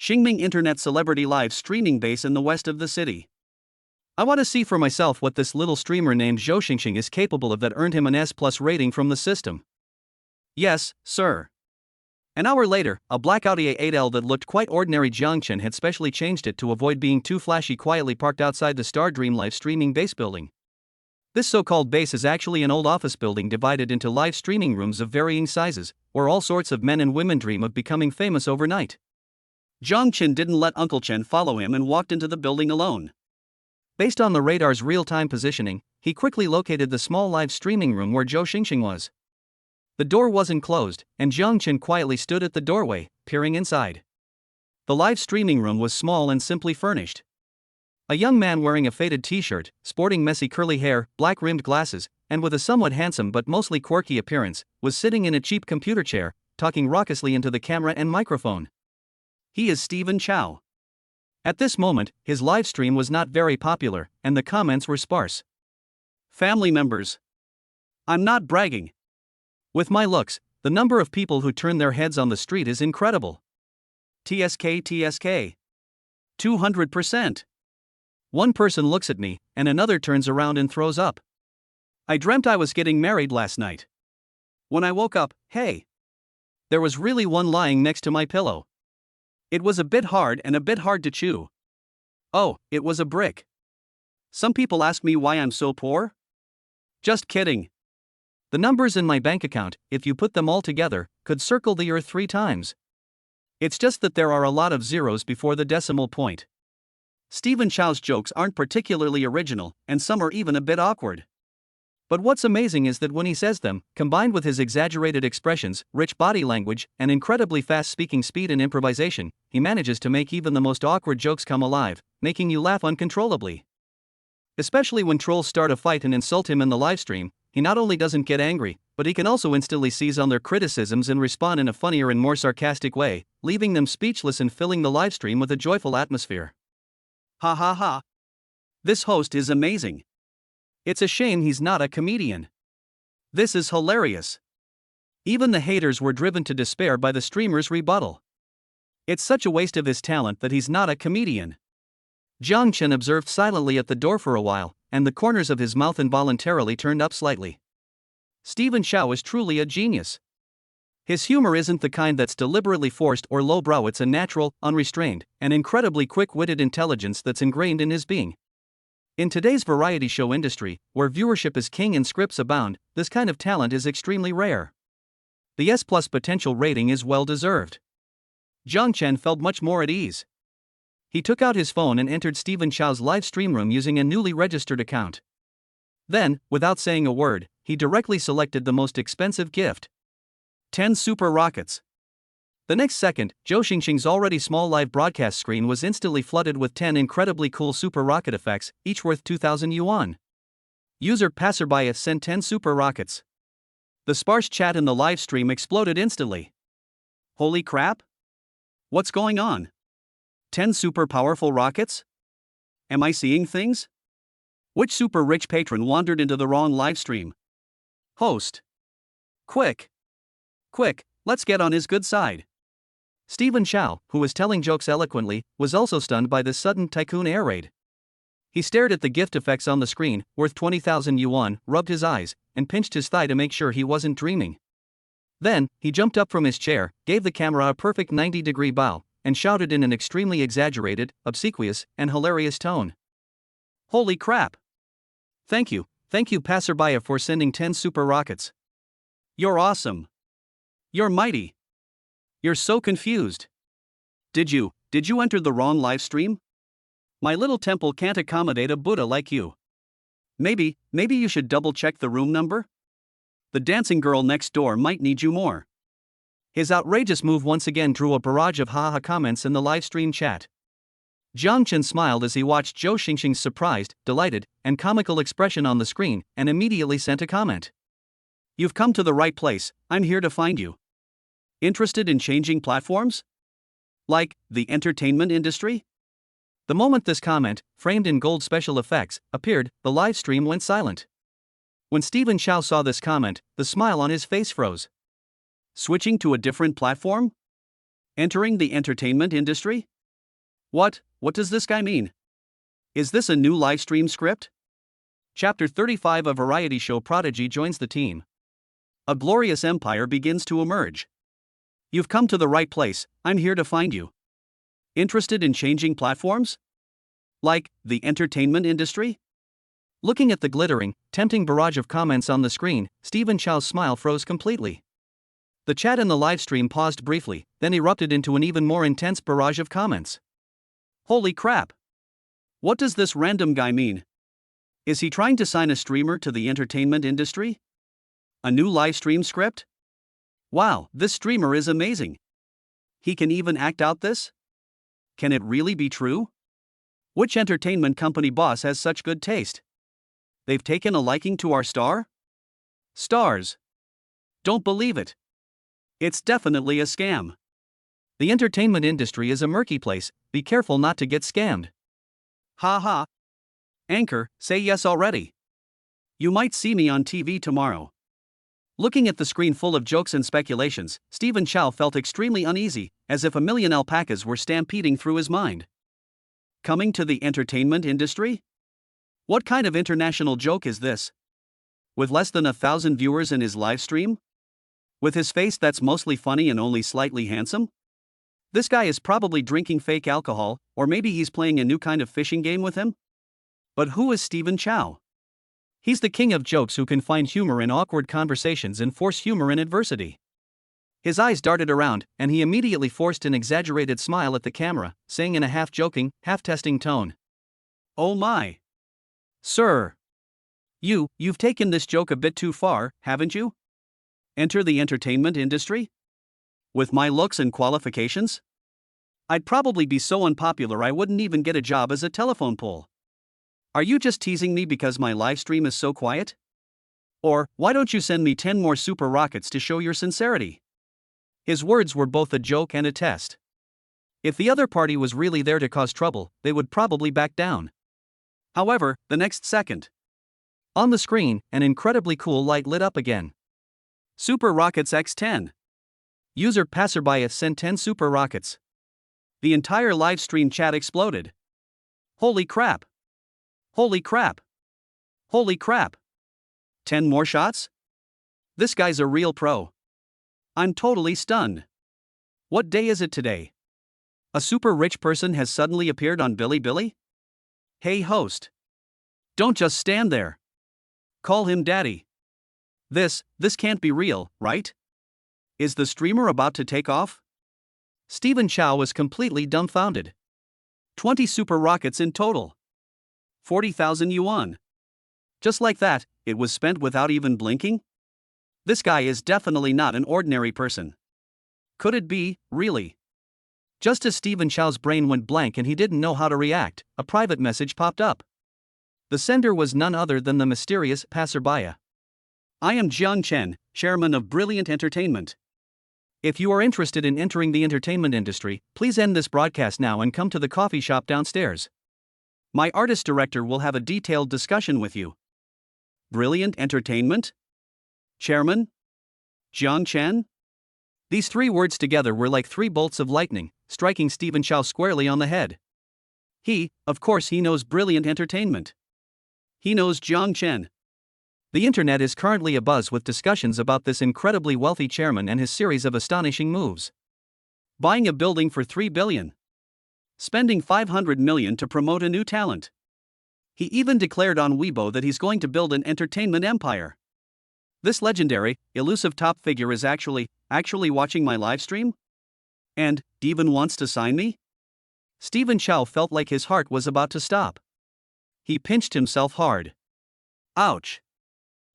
Xingming Internet Celebrity live streaming base in the west of the city. I want to see for myself what this little streamer named Zhou Xingxing is capable of that earned him an S+ rating from the system. Yes, sir. An hour later, a black Audi A8L that looked quite ordinary Jiang Chen had specially changed it to avoid being too flashy quietly parked outside the Star Dream live streaming base building. This so-called base is actually an old office building divided into live streaming rooms of varying sizes, where all sorts of men and women dream of becoming famous overnight. Jiang Chen didn't let Uncle Chen follow him and walked into the building alone. Based on the radar's real-time positioning, he quickly located the small live streaming room where Zhou Xingxing was. The door wasn't closed, and Jiang Chen quietly stood at the doorway, peering inside. The live streaming room was small and simply furnished. A young man wearing a faded t-shirt, sporting messy curly hair, black-rimmed glasses, and with a somewhat handsome but mostly quirky appearance, was sitting in a cheap computer chair, talking raucously into the camera and microphone. He is Stephen Chow. At this moment, his live stream was not very popular, and the comments were sparse. Family members. I'm not bragging. With my looks, the number of people who turn their heads on the street is incredible. TSK. 200%. One person looks at me, and another turns around and throws up. I dreamt I was getting married last night. When I woke up, hey! There was really one lying next to my pillow. It was a bit hard to chew. Oh, it was a brick. Some people ask me why I'm so poor. Just kidding. The numbers in my bank account, if you put them all together, could circle the earth 3 times. It's just that there are a lot of zeros before the decimal point. Stephen Chow's jokes aren't particularly original, and some are even a bit awkward. But what's amazing is that when he says them, combined with his exaggerated expressions, rich body language, and incredibly fast speaking speed and improvisation, he manages to make even the most awkward jokes come alive, making you laugh uncontrollably. Especially when trolls start a fight and insult him in the livestream, he not only doesn't get angry, but he can also instantly seize on their criticisms and respond in a funnier and more sarcastic way, leaving them speechless and filling the livestream with a joyful atmosphere. Ha ha ha. This host is amazing. It's a shame he's not a comedian. This is hilarious. Even the haters were driven to despair by the streamer's rebuttal. It's such a waste of his talent that he's not a comedian. Jiang Chen observed silently at the door for a while, and the corners of his mouth involuntarily turned up slightly. Stephen Chow is truly a genius. His humor isn't the kind that's deliberately forced or lowbrow, it's a natural, unrestrained, and incredibly quick-witted intelligence that's ingrained in his being. In today's variety show industry, where viewership is king and scripts abound, this kind of talent is extremely rare. The S+ potential rating is well-deserved. Jiang Chen felt much more at ease. He took out his phone and entered Stephen Chow's live stream room using a newly registered account. Then, without saying a word, he directly selected the most expensive gift. 10 super rockets. The next second, Zhou Xingxing's already small live broadcast screen was instantly flooded with 10 incredibly cool super rocket effects, each worth 2,000 yuan. User Passerby sent 10 super rockets. The sparse chat in the live stream exploded instantly. Holy crap! What's going on? 10 super powerful rockets? Am I seeing things? Which super rich patron wandered into the wrong live stream? Host. Quick, let's get on his good side. Stephen Chow, who was telling jokes eloquently, was also stunned by this sudden tycoon air raid. He stared at the gift effects on the screen, worth 20,000 yuan, rubbed his eyes, and pinched his thigh to make sure he wasn't dreaming. Then, he jumped up from his chair, gave the camera a perfect 90-degree bow, and shouted in an extremely exaggerated, obsequious, and hilarious tone. Holy crap! Thank you Passerby for sending 10 super rockets. You're awesome. You're mighty. You're so confused. Did you enter the wrong live stream? My little temple can't accommodate a Buddha like you. Maybe you should double-check the room number? The dancing girl next door might need you more. His outrageous move once again drew a barrage of ha-ha comments in the live stream chat. Jiang Chen smiled as he watched Zhou Xingxing's surprised, delighted, and comical expression on the screen and immediately sent a comment. You've come to the right place, I'm here to find you. Interested in changing platforms? Like, the entertainment industry? The moment this comment, framed in gold special effects, appeared, the live stream went silent. When Stephen Chow saw this comment, the smile on his face froze. Switching to a different platform? Entering the entertainment industry? What does this guy mean? Is this a new livestream script? Chapter 35: A variety show prodigy joins the team. A glorious empire begins to emerge. You've come to the right place, I'm here to find you. Interested in changing platforms? Like, the entertainment industry? Looking at the glittering, tempting barrage of comments on the screen, Stephen Chow's smile froze completely. The chat in the livestream paused briefly, then erupted into an even more intense barrage of comments. Holy crap! What does this random guy mean? Is he trying to sign a streamer to the entertainment industry? A new livestream script? Wow, this streamer is amazing. He can even act out this? Can it really be true? Which entertainment company boss has such good taste? They've taken a liking to our star? Stars. Don't believe it. It's definitely a scam. The entertainment industry is a murky place, be careful not to get scammed. Ha ha. Anchor, say yes already. You might see me on TV tomorrow. Looking at the screen full of jokes and speculations, Stephen Chow felt extremely uneasy, as if a million alpacas were stampeding through his mind. Coming to the entertainment industry? What kind of international joke is this? With less than 1,000 viewers in his live stream? With his face that's mostly funny and only slightly handsome? This guy is probably drinking fake alcohol, or maybe he's playing a new kind of fishing game with him? But who is Stephen Chow? He's the king of jokes who can find humor in awkward conversations and force humor in adversity. His eyes darted around, and he immediately forced an exaggerated smile at the camera, saying in a half-joking, half-testing tone. Oh my! Sir! You've taken this joke a bit too far, haven't you? Enter the entertainment industry? With my looks and qualifications? I'd probably be so unpopular I wouldn't even get a job as a telephone pole. Are you just teasing me because my live stream is so quiet? Or, why don't you send me 10 more super rockets to show your sincerity? His words were both a joke and a test. If the other party was really there to cause trouble, they would probably back down. However, the next second, on the screen, an incredibly cool light lit up again. Super Rockets X10. User Passerby sent 10 super rockets. The entire live stream chat exploded. Holy crap! Holy crap! Holy crap! 10 more shots? This guy's a real pro. I'm totally stunned. What day is it today? A super rich person has suddenly appeared on Bilibili? Hey host. Don't just stand there. Call him daddy. This can't be real, right? Is the streamer about to take off? Stephen Chow was completely dumbfounded. 20 super rockets in total. 40,000 yuan. Just like that, it was spent without even blinking? This guy is definitely not an ordinary person. Could it be, really? Just as Stephen Chow's brain went blank and he didn't know how to react, a private message popped up. The sender was none other than the mysterious passerby. I am Jiang Chen, chairman of Brilliant Entertainment. If you are interested in entering the entertainment industry, please end this broadcast now and come to the coffee shop downstairs. My artist director will have a detailed discussion with you. Brilliant Entertainment? Chairman? Jiang Chen? These three words together were like 3 bolts of lightning, striking Stephen Chow squarely on the head. Of course he knows Brilliant Entertainment. He knows Jiang Chen. The internet is currently abuzz with discussions about this incredibly wealthy chairman and his series of astonishing moves. Buying a building for 3 billion. Spending 500 million to promote a new talent. He even declared on Weibo that he's going to build an entertainment empire. This legendary, elusive top figure is actually watching my live stream? And even wants to sign me? Stephen Chow felt like his heart was about to stop. He pinched himself hard. Ouch.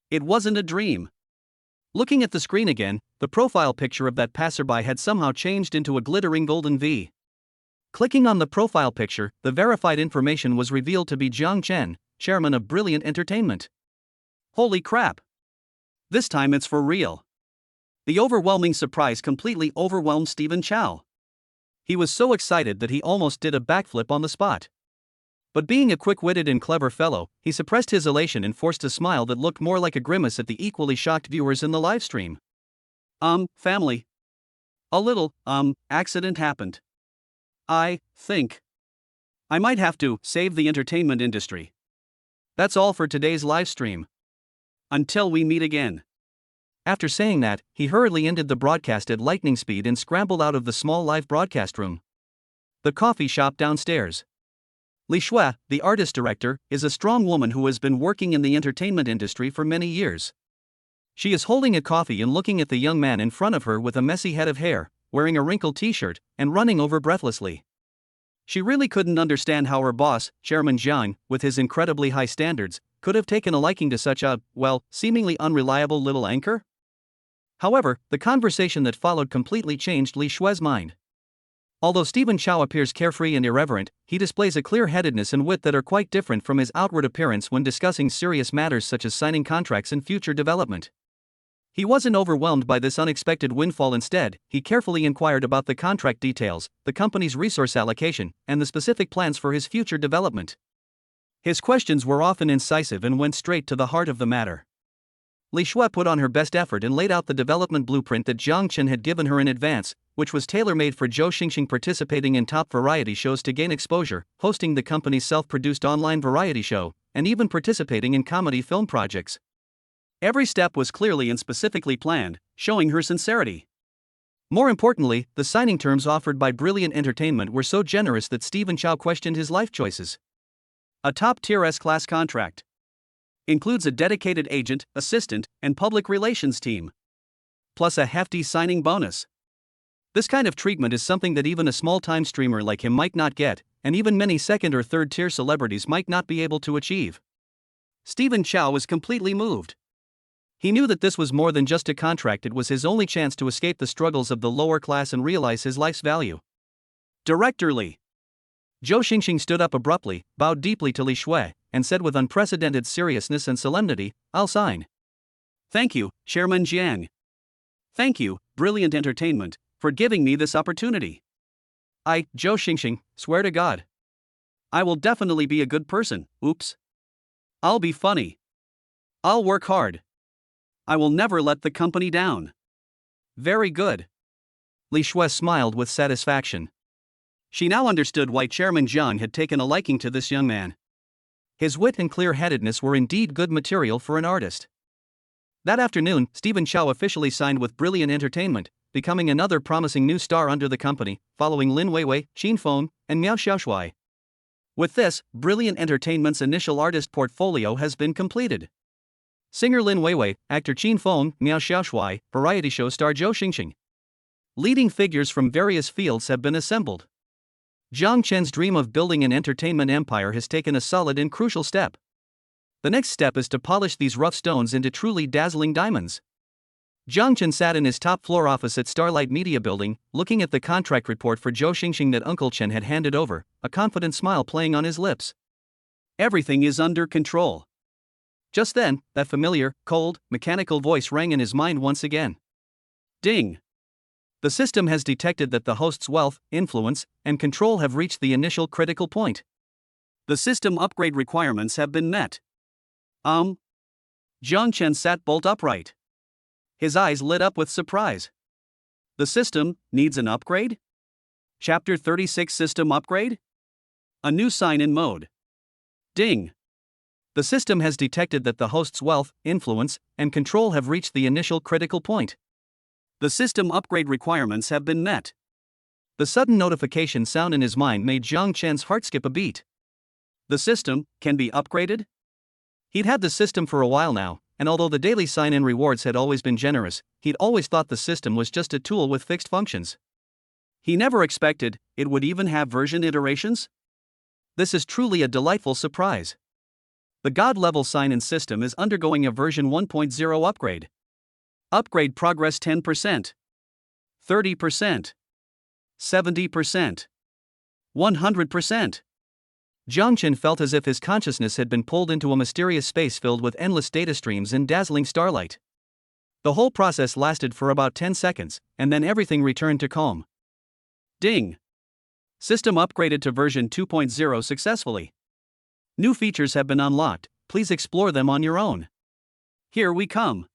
It wasn't a dream. Looking at the screen again, the profile picture of that passerby had somehow changed into a glittering golden V. Clicking on the profile picture, the verified information was revealed to be Jiang Chen, chairman of Brilliant Entertainment. Holy crap! This time it's for real. The overwhelming surprise completely overwhelmed Stephen Chow. He was so excited that he almost did a backflip on the spot. But being a quick-witted and clever fellow, he suppressed his elation and forced a smile that looked more like a grimace at the equally shocked viewers in the livestream. Family. A little, accident happened. I think I might have to save the entertainment industry. That's all for today's livestream. Until we meet again. After saying that, he hurriedly ended the broadcast at lightning speed and scrambled out of the small live broadcast room. The coffee shop downstairs. Li Shui, the artist director, is a strong woman who has been working in the entertainment industry for many years. She is holding a coffee and looking at the young man in front of her with a messy head of hair, wearing a wrinkled t-shirt, and running over breathlessly. She really couldn't understand how her boss, Chairman Jiang, with his incredibly high standards, could have taken a liking to such a, seemingly unreliable little anchor. However, the conversation that followed completely changed Li Shui's mind. Although Stephen Chow appears carefree and irreverent, he displays a clear-headedness and wit that are quite different from his outward appearance when discussing serious matters such as signing contracts and future development. He wasn't overwhelmed by this unexpected windfall. Instead, he carefully inquired about the contract details, the company's resource allocation, and the specific plans for his future development. His questions were often incisive and went straight to the heart of the matter. Li Shui put on her best effort and laid out the development blueprint that Jiang Chen had given her in advance, which was tailor-made for Zhou Xingxing participating in top variety shows to gain exposure, hosting the company's self-produced online variety show, and even participating in comedy film projects. Every step was clearly and specifically planned, showing her sincerity. More importantly, the signing terms offered by Brilliant Entertainment were so generous that Stephen Chow questioned his life choices. A top-tier S-class contract. Includes a dedicated agent, assistant, and public relations team. Plus a hefty signing bonus. This kind of treatment is something that even a small-time streamer like him might not get, and even many second- or third-tier celebrities might not be able to achieve. Stephen Chow was completely moved. He knew that this was more than just a contract. It was his only chance to escape the struggles of the lower class and realize his life's value. Director Li. Zhou Xingxing stood up abruptly, bowed deeply to Li Shui, and said with unprecedented seriousness and solemnity, "I'll sign." Thank you, Chairman Jiang. Thank you, Brilliant Entertainment, for giving me this opportunity. I, Zhou Xingxing, swear to God. I will definitely be a good person. Oops. I'll be funny. I'll work hard. I will never let the company down. Very good. Li Shui smiled with satisfaction. She now understood why Chairman Jiang had taken a liking to this young man. His wit and clear-headedness were indeed good material for an artist. That afternoon, Stephen Chow officially signed with Brilliant Entertainment, becoming another promising new star under the company, following Lin Weiwei, Qin Feng, and Miao Xiaoshui. With this, Brilliant Entertainment's initial artist portfolio has been completed. Singer Lin Weiwei, actor Qin Feng, Miao Xiaoshui, variety show star Zhou Xingxing. Leading figures from various fields have been assembled. Jiang Chen's dream of building an entertainment empire has taken a solid and crucial step. The next step is to polish these rough stones into truly dazzling diamonds. Jiang Chen sat in his top-floor office at Starlight Media Building, looking at the contract report for Zhou Xingxing that Uncle Chen had handed over, a confident smile playing on his lips. Everything is under control. Just then, that familiar, cold, mechanical voice rang in his mind once again. Ding! The system has detected that the host's wealth, influence, and control have reached the initial critical point. The system upgrade requirements have been met. Jiang Chen sat bolt upright. His eyes lit up with surprise. The system needs an upgrade? Chapter 36 System Upgrade? A new sign-in mode. Ding! The system has detected that the host's wealth, influence, and control have reached the initial critical point. The system upgrade requirements have been met. The sudden notification sound in his mind made Jiang Chen's heart skip a beat. The system can be upgraded? He'd had the system for a while now, and although the daily sign-in rewards had always been generous, he'd always thought the system was just a tool with fixed functions. He never expected it would even have version iterations? This is truly a delightful surprise. The God-level sign-in system is undergoing a version 1.0 upgrade. Upgrade progress 10%, 30%, 70%, 100%. Jiang Chen felt as if his consciousness had been pulled into a mysterious space filled with endless data streams in dazzling starlight. The whole process lasted for about 10 seconds, and then everything returned to calm. Ding! System upgraded to version 2.0 successfully. New features have been unlocked, please explore them on your own. Here we come.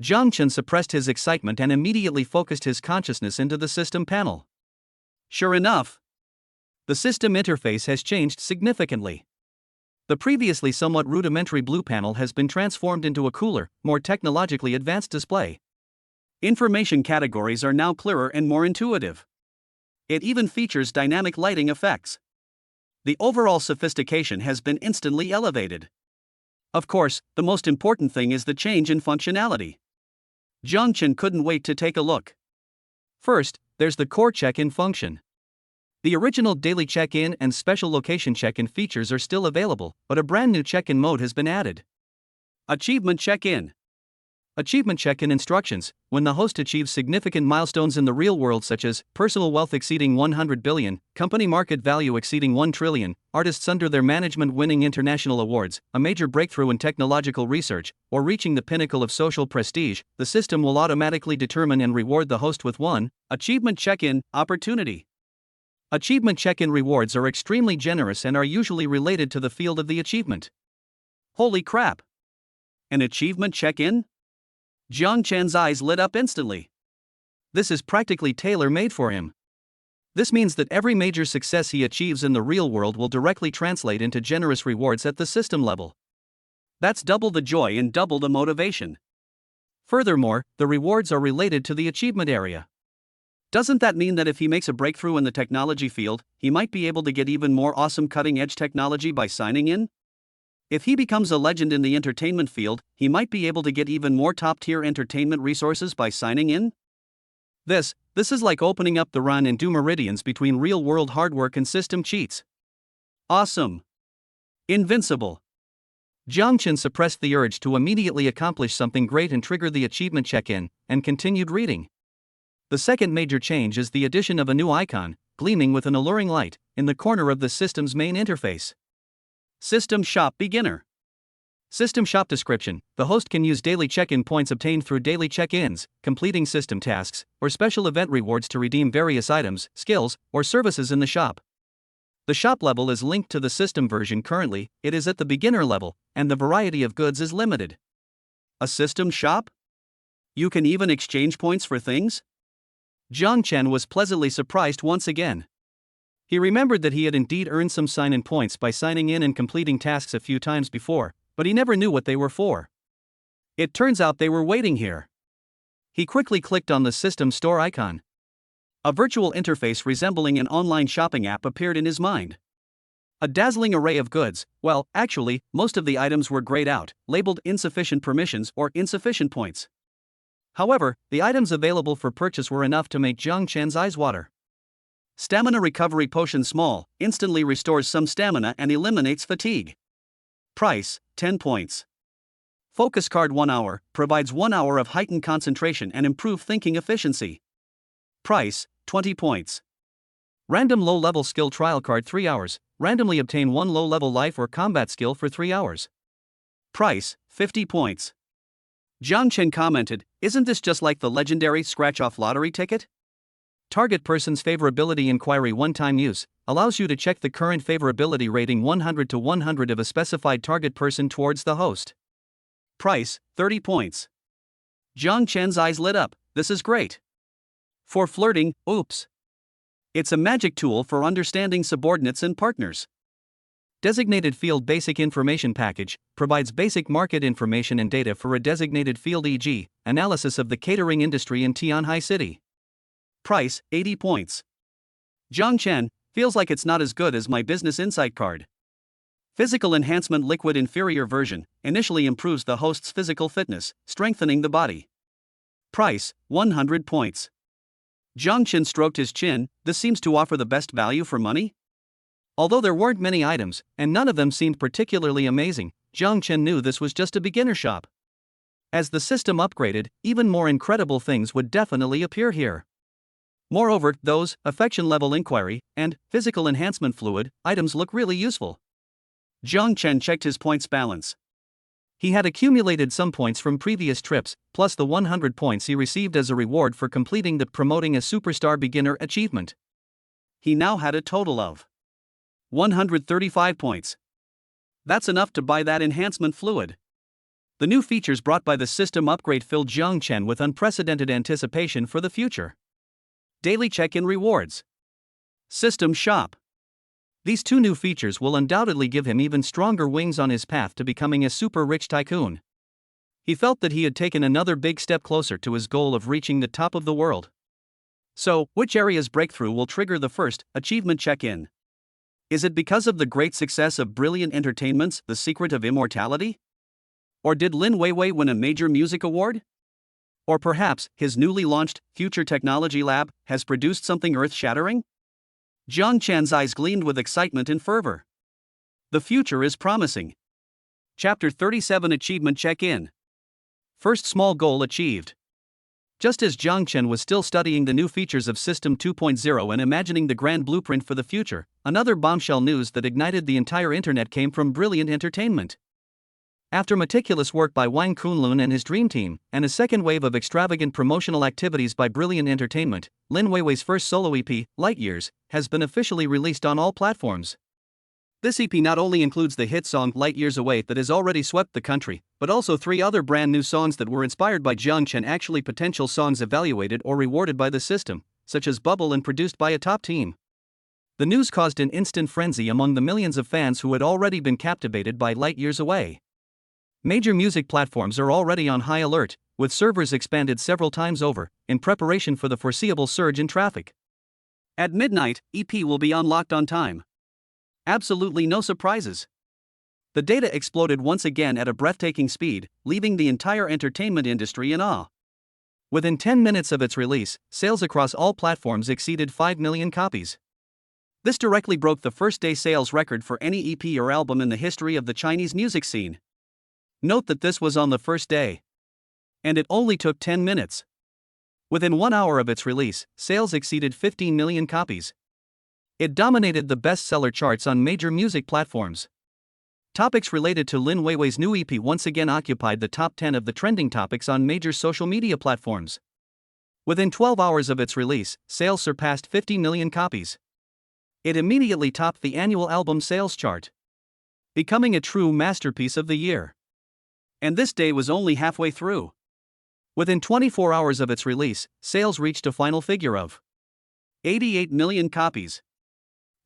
Jiang Chen suppressed his excitement and immediately focused his consciousness into the system panel. Sure enough, the system interface has changed significantly. The previously somewhat rudimentary blue panel has been transformed into a cooler, more technologically advanced display. Information categories are now clearer and more intuitive. It even features dynamic lighting effects. The overall sophistication has been instantly elevated. Of course, the most important thing is the change in functionality. Jiang Chen couldn't wait to take a look. First, there's the core check-in function. The original daily check-in and special location check-in features are still available, but a brand new check-in mode has been added. Achievement check-in. Achievement check-in instructions: when the host achieves significant milestones in the real world such as personal wealth exceeding 100 billion, company market value exceeding 1 trillion, artists under their management winning international awards, a major breakthrough in technological research, or reaching the pinnacle of social prestige, the system will automatically determine and reward the host with one achievement check-in opportunity. Achievement check-in rewards are extremely generous and are usually related to the field of the achievement. Holy crap! An achievement check-in? Jiang Chen's eyes lit up instantly. This is practically tailor-made for him. This means that every major success he achieves in the real world will directly translate into generous rewards at the system level. That's double the joy and double the motivation. Furthermore, the rewards are related to the achievement area. Doesn't that mean that if he makes a breakthrough in the technology field, he might be able to get even more awesome cutting-edge technology by signing in? If he becomes a legend in the entertainment field, he might be able to get even more top-tier entertainment resources by signing in? This is like opening up the run and do meridians between real-world hard work and system cheats. Awesome. Invincible. Jiang Chen suppressed the urge to immediately accomplish something great and trigger the achievement check-in, and continued reading. The second major change is the addition of a new icon, gleaming with an alluring light, in the corner of the system's main interface. System Shop Beginner. System Shop Description: the host can use daily check-in points obtained through daily check-ins, completing system tasks, or special event rewards to redeem various items, skills, or services in the shop. The shop level is linked to the system version currently, it is at the beginner level, and the variety of goods is limited. A system shop? You can even exchange points for things? Jiang Chen was pleasantly surprised once again. He remembered that he had indeed earned some sign-in points by signing in and completing tasks a few times before, but he never knew what they were for. It turns out they were waiting here. He quickly clicked on the system store icon. A virtual interface resembling an online shopping app appeared in his mind. A dazzling array of goods, well, actually, most of the items were grayed out, labeled insufficient permissions or insufficient points. However, the items available for purchase were enough to make Jiang Chen's eyes water. Stamina Recovery Potion Small, instantly restores some stamina and eliminates fatigue. Price, 10 points. Focus Card 1 hour, provides 1 hour of heightened concentration and improved thinking efficiency. Price, 20 points. Random Low-Level Skill Trial Card 3 hours, randomly obtain 1 low-level life or combat skill for 3 hours. Price, 50 points. Jiang Chen commented, "Isn't this just like the legendary scratch-off lottery ticket?" Target Person's Favorability Inquiry one-time use allows you to check the current favorability rating 100 to 100 of a specified target person towards the host. Price, 30 points. Jiang Chen's eyes lit up, this is great. For flirting, oops. It's a magic tool for understanding subordinates and partners. Designated Field Basic Information Package provides basic market information and data for a designated field, e.g., analysis of the catering industry in Tianhai City. Price, 80 points. Jiang Chen, feels like it's not as good as my Business Insight card. Physical Enhancement Liquid Inferior version initially improves the host's physical fitness, strengthening the body. Price, 100 points. Jiang Chen stroked his chin, this seems to offer the best value for money? Although there weren't many items, and none of them seemed particularly amazing, Jiang Chen knew this was just a beginner shop. As the system upgraded, even more incredible things would definitely appear here. Moreover, those affection level inquiry and physical enhancement fluid items look really useful. Jiang Chen checked his points balance. He had accumulated some points from previous trips, plus the 100 points he received as a reward for completing the Promoting a Superstar Beginner achievement. He now had a total of 135 points. That's enough to buy that enhancement fluid. The new features brought by the system upgrade filled Jiang Chen with unprecedented anticipation for the future. Daily check-in rewards. System shop. These two new features will undoubtedly give him even stronger wings on his path to becoming a super rich tycoon. He felt that he had taken another big step closer to his goal of reaching the top of the world. So, which area's breakthrough will trigger the first achievement check-in? Is it because of the great success of Brilliant Entertainment's The Secret of Immortality? Or did Lin Weiwei win a major music award? Or perhaps his newly launched Future Technology Lab has produced something earth-shattering? Jiang Chen's eyes gleamed with excitement and fervor. The future is promising. Chapter 37 Achievement Check-in. First small goal achieved. Just as Jiang Chen was still studying the new features of System 2.0 and imagining the grand blueprint for the future, another bombshell news that ignited the entire internet came from Brilliant Entertainment. After meticulous work by Wang Kunlun and his dream team, and a second wave of extravagant promotional activities by Brilliant Entertainment, Lin Weiwei's first solo EP, Light Years, has been officially released on all platforms. This EP not only includes the hit song Light Years Away that has already swept the country, but also 3 other brand new songs that were inspired by Jiang Chen, actually potential songs evaluated or rewarded by the system, such as Bubble and produced by a top team. The news caused an instant frenzy among the millions of fans who had already been captivated by Light Years Away. Major music platforms are already on high alert, with servers expanded several times over, in preparation for the foreseeable surge in traffic. At midnight, EP will be unlocked on time. Absolutely no surprises. The data exploded once again at a breathtaking speed, leaving the entire entertainment industry in awe. Within 10 minutes of its release, sales across all platforms exceeded 5 million copies. This directly broke the first-day sales record for any EP or album in the history of the Chinese music scene. Note that this was on the first day. And it only took 10 minutes. Within 1 hour of its release, sales exceeded 15 million copies. It dominated the bestseller charts on major music platforms. Topics related to Lin Weiwei's new EP once again occupied the top 10 of the trending topics on major social media platforms. Within 12 hours of its release, sales surpassed 50 million copies. It immediately topped the annual album sales chart, becoming a true masterpiece of the year. And this day was only halfway through. Within 24 hours of its release, sales reached a final figure of 88 million copies.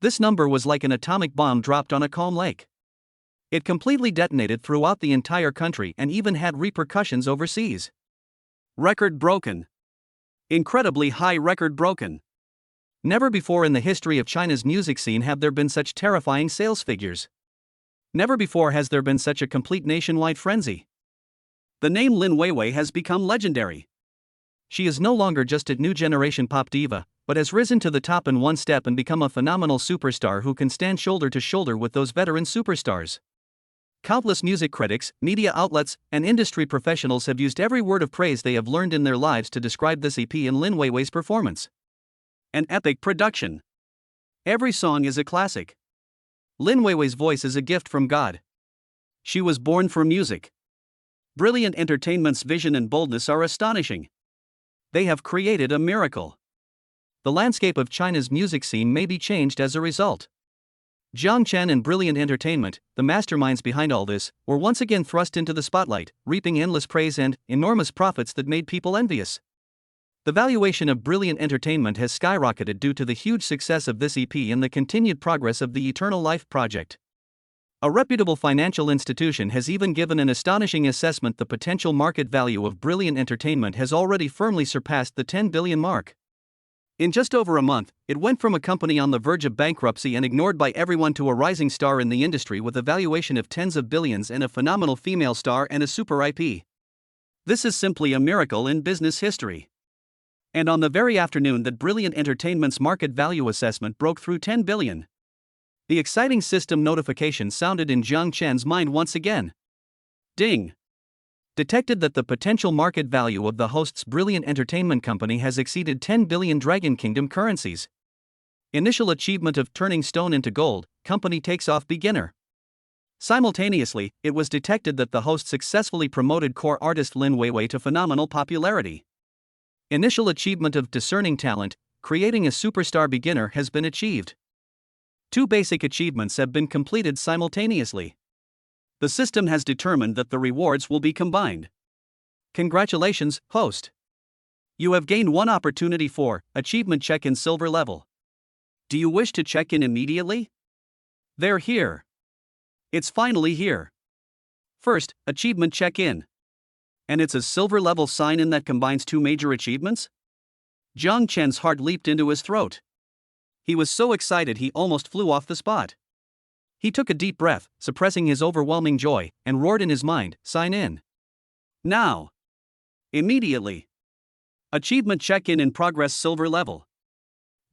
This number was like an atomic bomb dropped on a calm lake. It completely detonated throughout the entire country and even had repercussions overseas. Record broken. Incredibly high record broken. Never before in the history of China's music scene have there been such terrifying sales figures. Never before has there been such a complete nationwide frenzy. The name Lin Weiwei has become legendary. She is no longer just a new generation pop diva, but has risen to the top in one step and become a phenomenal superstar who can stand shoulder to shoulder with those veteran superstars. Countless music critics, media outlets, and industry professionals have used every word of praise they have learned in their lives to describe this EP and Lin Weiwei's performance. An epic production. Every song is a classic. Lin Weiwei's voice is a gift from God. She was born for music. Brilliant Entertainment's vision and boldness are astonishing. They have created a miracle. The landscape of China's music scene may be changed as a result. Jiang Chen and Brilliant Entertainment, the masterminds behind all this, were once again thrust into the spotlight, reaping endless praise and enormous profits that made people envious. The valuation of Brilliant Entertainment has skyrocketed due to the huge success of this EP and the continued progress of the Eternal Life project. A reputable financial institution has even given an astonishing assessment. The potential market value of Brilliant Entertainment has already firmly surpassed the 10 billion mark. In just over a month, it went from a company on the verge of bankruptcy and ignored by everyone to a rising star in the industry with a valuation of tens of billions and a phenomenal female star and a super IP. This is simply a miracle in business history. And on the very afternoon that Brilliant Entertainment's market value assessment broke through 10 billion, the exciting system notification sounded in Jiang Chen's mind once again. Ding! detected that the potential market value of the host's brilliant entertainment company has exceeded 10 billion Dragon Kingdom currencies. Initial achievement of turning stone into gold, company takes off beginner. Simultaneously, it was detected that the host successfully promoted core artist Lin Weiwei to phenomenal popularity. Initial achievement of discerning talent, creating a superstar beginner has been achieved. 2 basic achievements have been completed simultaneously. The system has determined that the rewards will be combined. Congratulations, host. You have gained 1 opportunity for achievement check-in silver level. Do you wish to check in immediately? They're here. It's finally here. First, achievement check-in. And it's a silver level sign-in that combines 2 major achievements? Jiang Chen's heart leaped into his throat. He was so excited he almost flew off the spot. He took a deep breath, suppressing his overwhelming joy, and roared in his mind, "Sign in. Now. Immediately. Achievement check-in in progress silver level."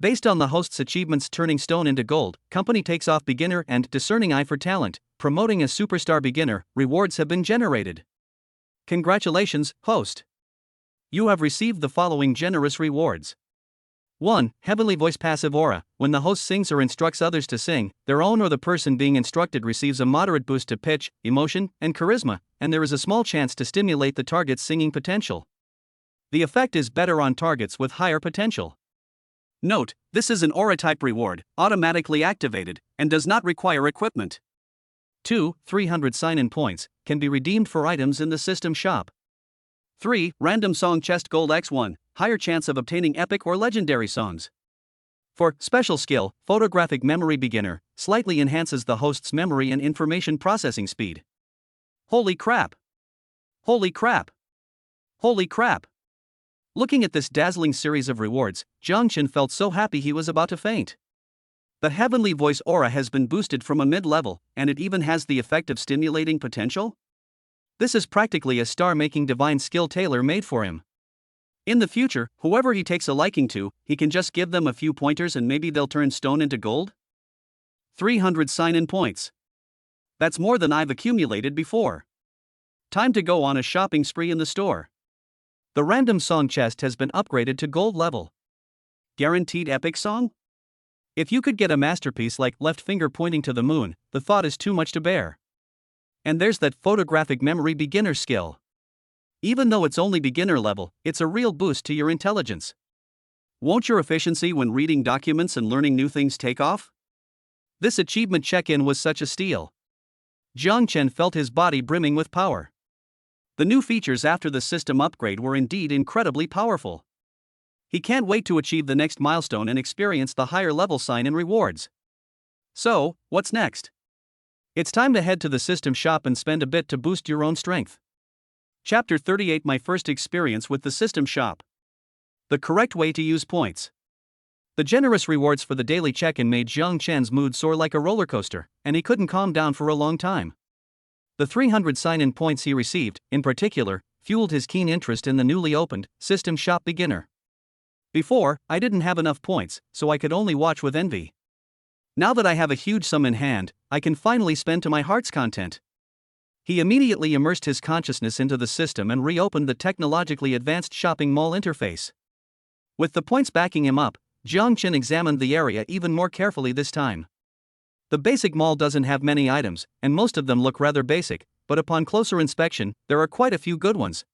Based on the host's achievements turning stone into gold, company takes off beginner and discerning eye for talent, promoting a superstar beginner, rewards have been generated. Congratulations, host. You have received the following generous rewards. 1. Heavenly voice passive aura. When the host sings or instructs others to sing, their own or the person being instructed receives a moderate boost to pitch, emotion, and charisma, and there is a small chance to stimulate the target's singing potential. The effect is better on targets with higher potential. Note, this is an aura-type reward, automatically activated, and does not require equipment. 2. 300 sign-in points, can be redeemed for items in the system shop. 3. Random song chest gold x1, higher chance of obtaining epic or legendary songs. 4. Special skill, photographic memory beginner, slightly enhances the host's memory and information processing speed. Holy crap! Holy crap! Holy crap! Looking at this dazzling series of rewards, Jiang Chen felt so happy he was about to faint. The heavenly voice aura has been boosted from a mid-level, and it even has the effect of stimulating potential? This is practically a star-making divine skill tailor-made for him. In the future, whoever he takes a liking to, he can just give them a few pointers and maybe they'll turn stone into gold? 300 sign-in points. That's more than I've accumulated before. Time to go on a shopping spree in the store. The random song chest has been upgraded to gold level. Guaranteed epic song? If you could get a masterpiece like Left Finger Pointing to the Moon, the thought is too much to bear. And there's that photographic memory beginner skill. Even though it's only beginner level, it's a real boost to your intelligence. Won't your efficiency when reading documents and learning new things take off? This achievement check-in was such a steal. Jiang Chen felt his body brimming with power. The new features after the system upgrade were indeed incredibly powerful. He can't wait to achieve the next milestone and experience the higher level sign-in rewards. So, what's next? It's time to head to the system shop and spend a bit to boost your own strength. Chapter 38: My first experience with the system shop. The correct way to use points. The generous rewards for the daily check-in made Jiang Chen's mood soar like a roller coaster, and he couldn't calm down for a long time. The 300 sign-in points he received, in particular, fueled his keen interest in the newly opened System Shop Beginner. Before, I didn't have enough points, so I could only watch with envy. Now that I have a huge sum in hand, I can finally spend to my heart's content. He immediately immersed his consciousness into the system and reopened the technologically advanced shopping mall interface. With the points backing him up, Jiang Chen examined the area even more carefully this time. The basic mall doesn't have many items, and most of them look rather basic, but upon closer inspection, there are quite a few good ones.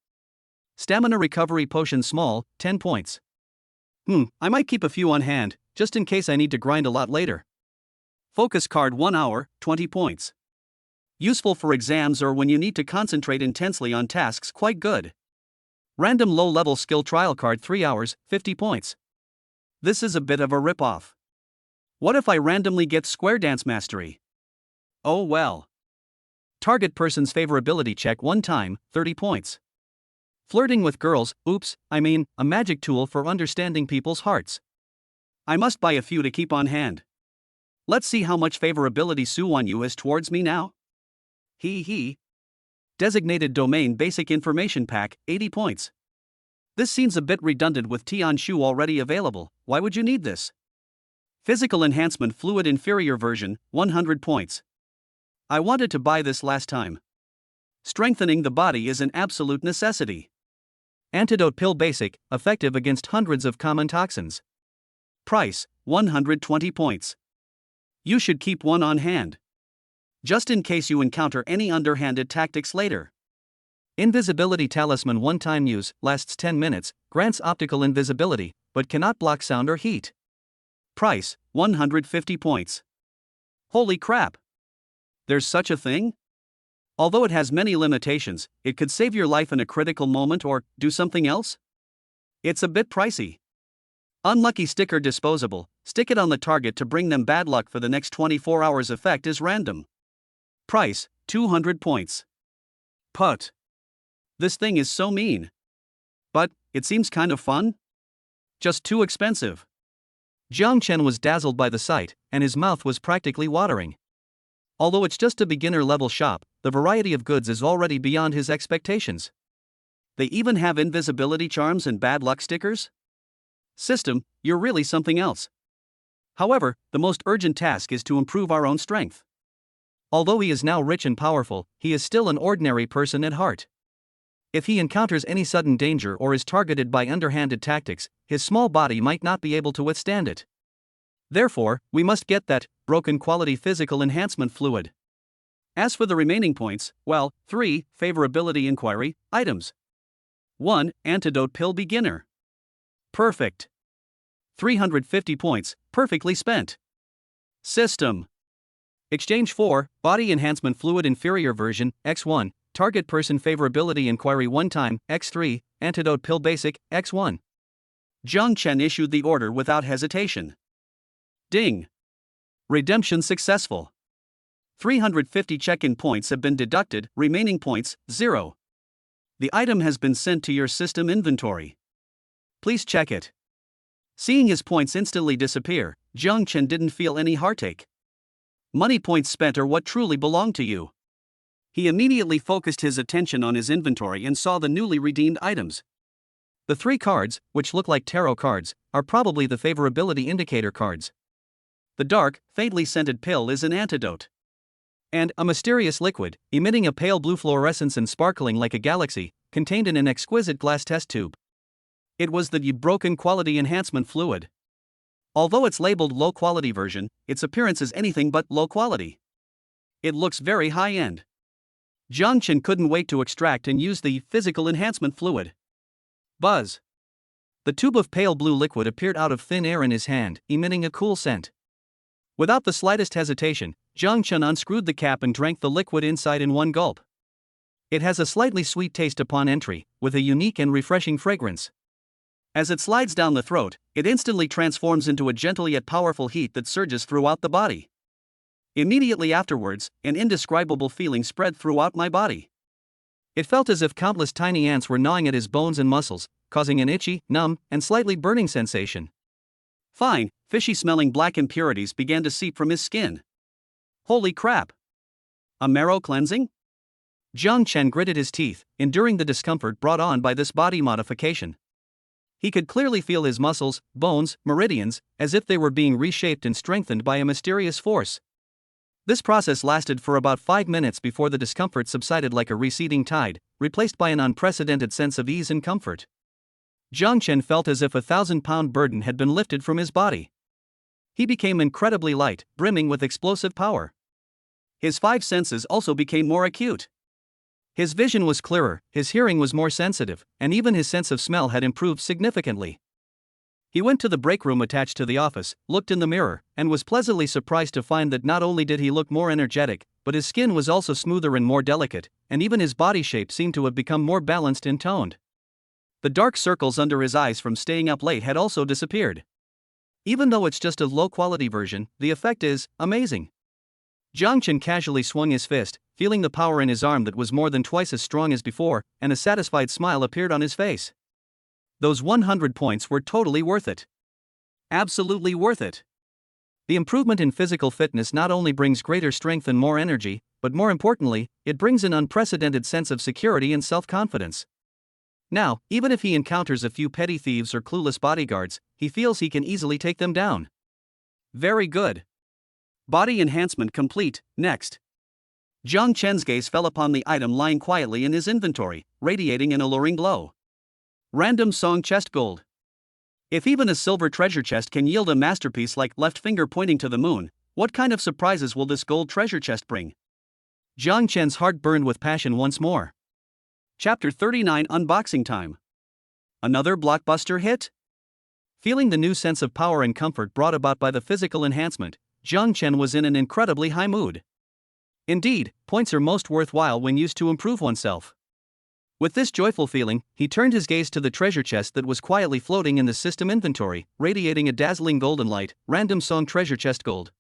Stamina recovery potion small, 10 points. I might keep a few on hand, just in case I need to grind a lot later. Focus card 1 hour, 20 points. Useful for exams or when you need to concentrate intensely on tasks. Quite good. Random low-level skill trial card 3 hours, 50 points. This is a bit of a rip-off. What if I randomly get square dance mastery? Oh well. Target person's favorability check 1 time, 30 points. Flirting with girls, a magic tool for understanding people's hearts. I must buy a few to keep on hand. Let's see how much favorability Su Wanyu has towards me now. Designated domain basic information pack, 80 points. This seems a bit redundant with Tian Shu already available. Why would you need this? Physical enhancement fluid inferior version, 100 points. I wanted to buy this last time. Strengthening the body is an absolute necessity. Antidote Pill Basic, effective against hundreds of common toxins. Price, 120 points. You should keep one on hand, just in case you encounter any underhanded tactics later. Invisibility Talisman one-time use, lasts 10 minutes, grants optical invisibility, but cannot block sound or heat. Price, 150 points. Holy crap! There's such a thing? Although it has many limitations, it could save your life in a critical moment or do something else? It's a bit pricey. Unlucky sticker disposable, stick it on the target to bring them bad luck for the next 24 hours. Effect is random. Price, 200 points. Put. This thing is so mean. But, it seems kind of fun? Just too expensive. Jiang Chen was dazzled by the sight, and his mouth was practically watering. Although it's just a beginner-level shop, the variety of goods is already beyond his expectations. They even have invisibility charms and bad luck stickers? System, you're really something else. However, the most urgent task is to improve our own strength. Although he is now rich and powerful, he is still an ordinary person at heart. If he encounters any sudden danger or is targeted by underhanded tactics, his small body might not be able to withstand it. Therefore, we must get that broken quality physical enhancement fluid. As for the remaining points, well, 3 favorability inquiry items. 1 Antidote Pill Beginner. Perfect. 350 points, perfectly spent. System. Exchange 4 Body Enhancement Fluid Inferior Version, X1, Target Person Favorability Inquiry 1 time, X3, Antidote Pill Basic, X1. Jiang Chen issued the order without hesitation. Ding. Redemption successful. 350 check-in points have been deducted, remaining points, 0. The item has been sent to your system inventory. Please check it. Seeing his points instantly disappear, Jiang Chen didn't feel any heartache. Money points spent are what truly belong to you. He immediately focused his attention on his inventory and saw the newly redeemed items. The 3 cards, which look like tarot cards, are probably the favorability indicator cards. The dark, faintly scented pill is an antidote. And a mysterious liquid, emitting a pale blue fluorescence and sparkling like a galaxy, contained in an exquisite glass test tube. It was the broken quality enhancement fluid. Although it's labeled low quality version, its appearance is anything but low quality. It looks very high-end. Jiang Chen couldn't wait to extract and use the physical enhancement fluid. Buzz. The tube of pale blue liquid appeared out of thin air in his hand, emitting a cool scent. Without the slightest hesitation, Jiang Chen unscrewed the cap and drank the liquid inside in one gulp. It has a slightly sweet taste upon entry, with a unique and refreshing fragrance. As it slides down the throat, it instantly transforms into a gentle yet powerful heat that surges throughout the body. Immediately afterwards, an indescribable feeling spread throughout my body. It felt as if countless tiny ants were gnawing at his bones and muscles, causing an itchy, numb, and slightly burning sensation. Fine, fishy-smelling black impurities began to seep from his skin. Holy crap! A marrow cleansing? Jiang Chen gritted his teeth, enduring the discomfort brought on by this body modification. He could clearly feel his muscles, bones, meridians, as if they were being reshaped and strengthened by a mysterious force. This process lasted for about 5 minutes before the discomfort subsided like a receding tide, replaced by an unprecedented sense of ease and comfort. Jiang Chen felt as if a 1,000-pound burden had been lifted from his body. He became incredibly light, brimming with explosive power. His 5 senses also became more acute. His vision was clearer, his hearing was more sensitive, and even his sense of smell had improved significantly. He went to the break room attached to the office, looked in the mirror, and was pleasantly surprised to find that not only did he look more energetic, but his skin was also smoother and more delicate, and even his body shape seemed to have become more balanced and toned. The dark circles under his eyes from staying up late had also disappeared. Even though it's just a low-quality version, the effect is amazing. Jiang Chen casually swung his fist, feeling the power in his arm that was more than twice as strong as before, and a satisfied smile appeared on his face. Those 100 points were totally worth it. Absolutely worth it. The improvement in physical fitness not only brings greater strength and more energy, but more importantly, it brings an unprecedented sense of security and self-confidence. Now, even if he encounters a few petty thieves or clueless bodyguards, he feels he can easily take them down. Very good. Body enhancement complete. Next. Jiang Chen's gaze fell upon the item lying quietly in his inventory, radiating an alluring glow. Random song chest gold. If even a silver treasure chest can yield a masterpiece like left finger pointing to the moon, what kind of surprises will this gold treasure chest bring? Jiang Chen's heart burned with passion once more. Chapter 39 Unboxing Time. Another blockbuster hit? Feeling the new sense of power and comfort brought about by the physical enhancement, Jiang Chen was in an incredibly high mood. Indeed, points are most worthwhile when used to improve oneself. With this joyful feeling, he turned his gaze to the treasure chest that was quietly floating in the system inventory, radiating a dazzling golden light. Random song treasure chest gold.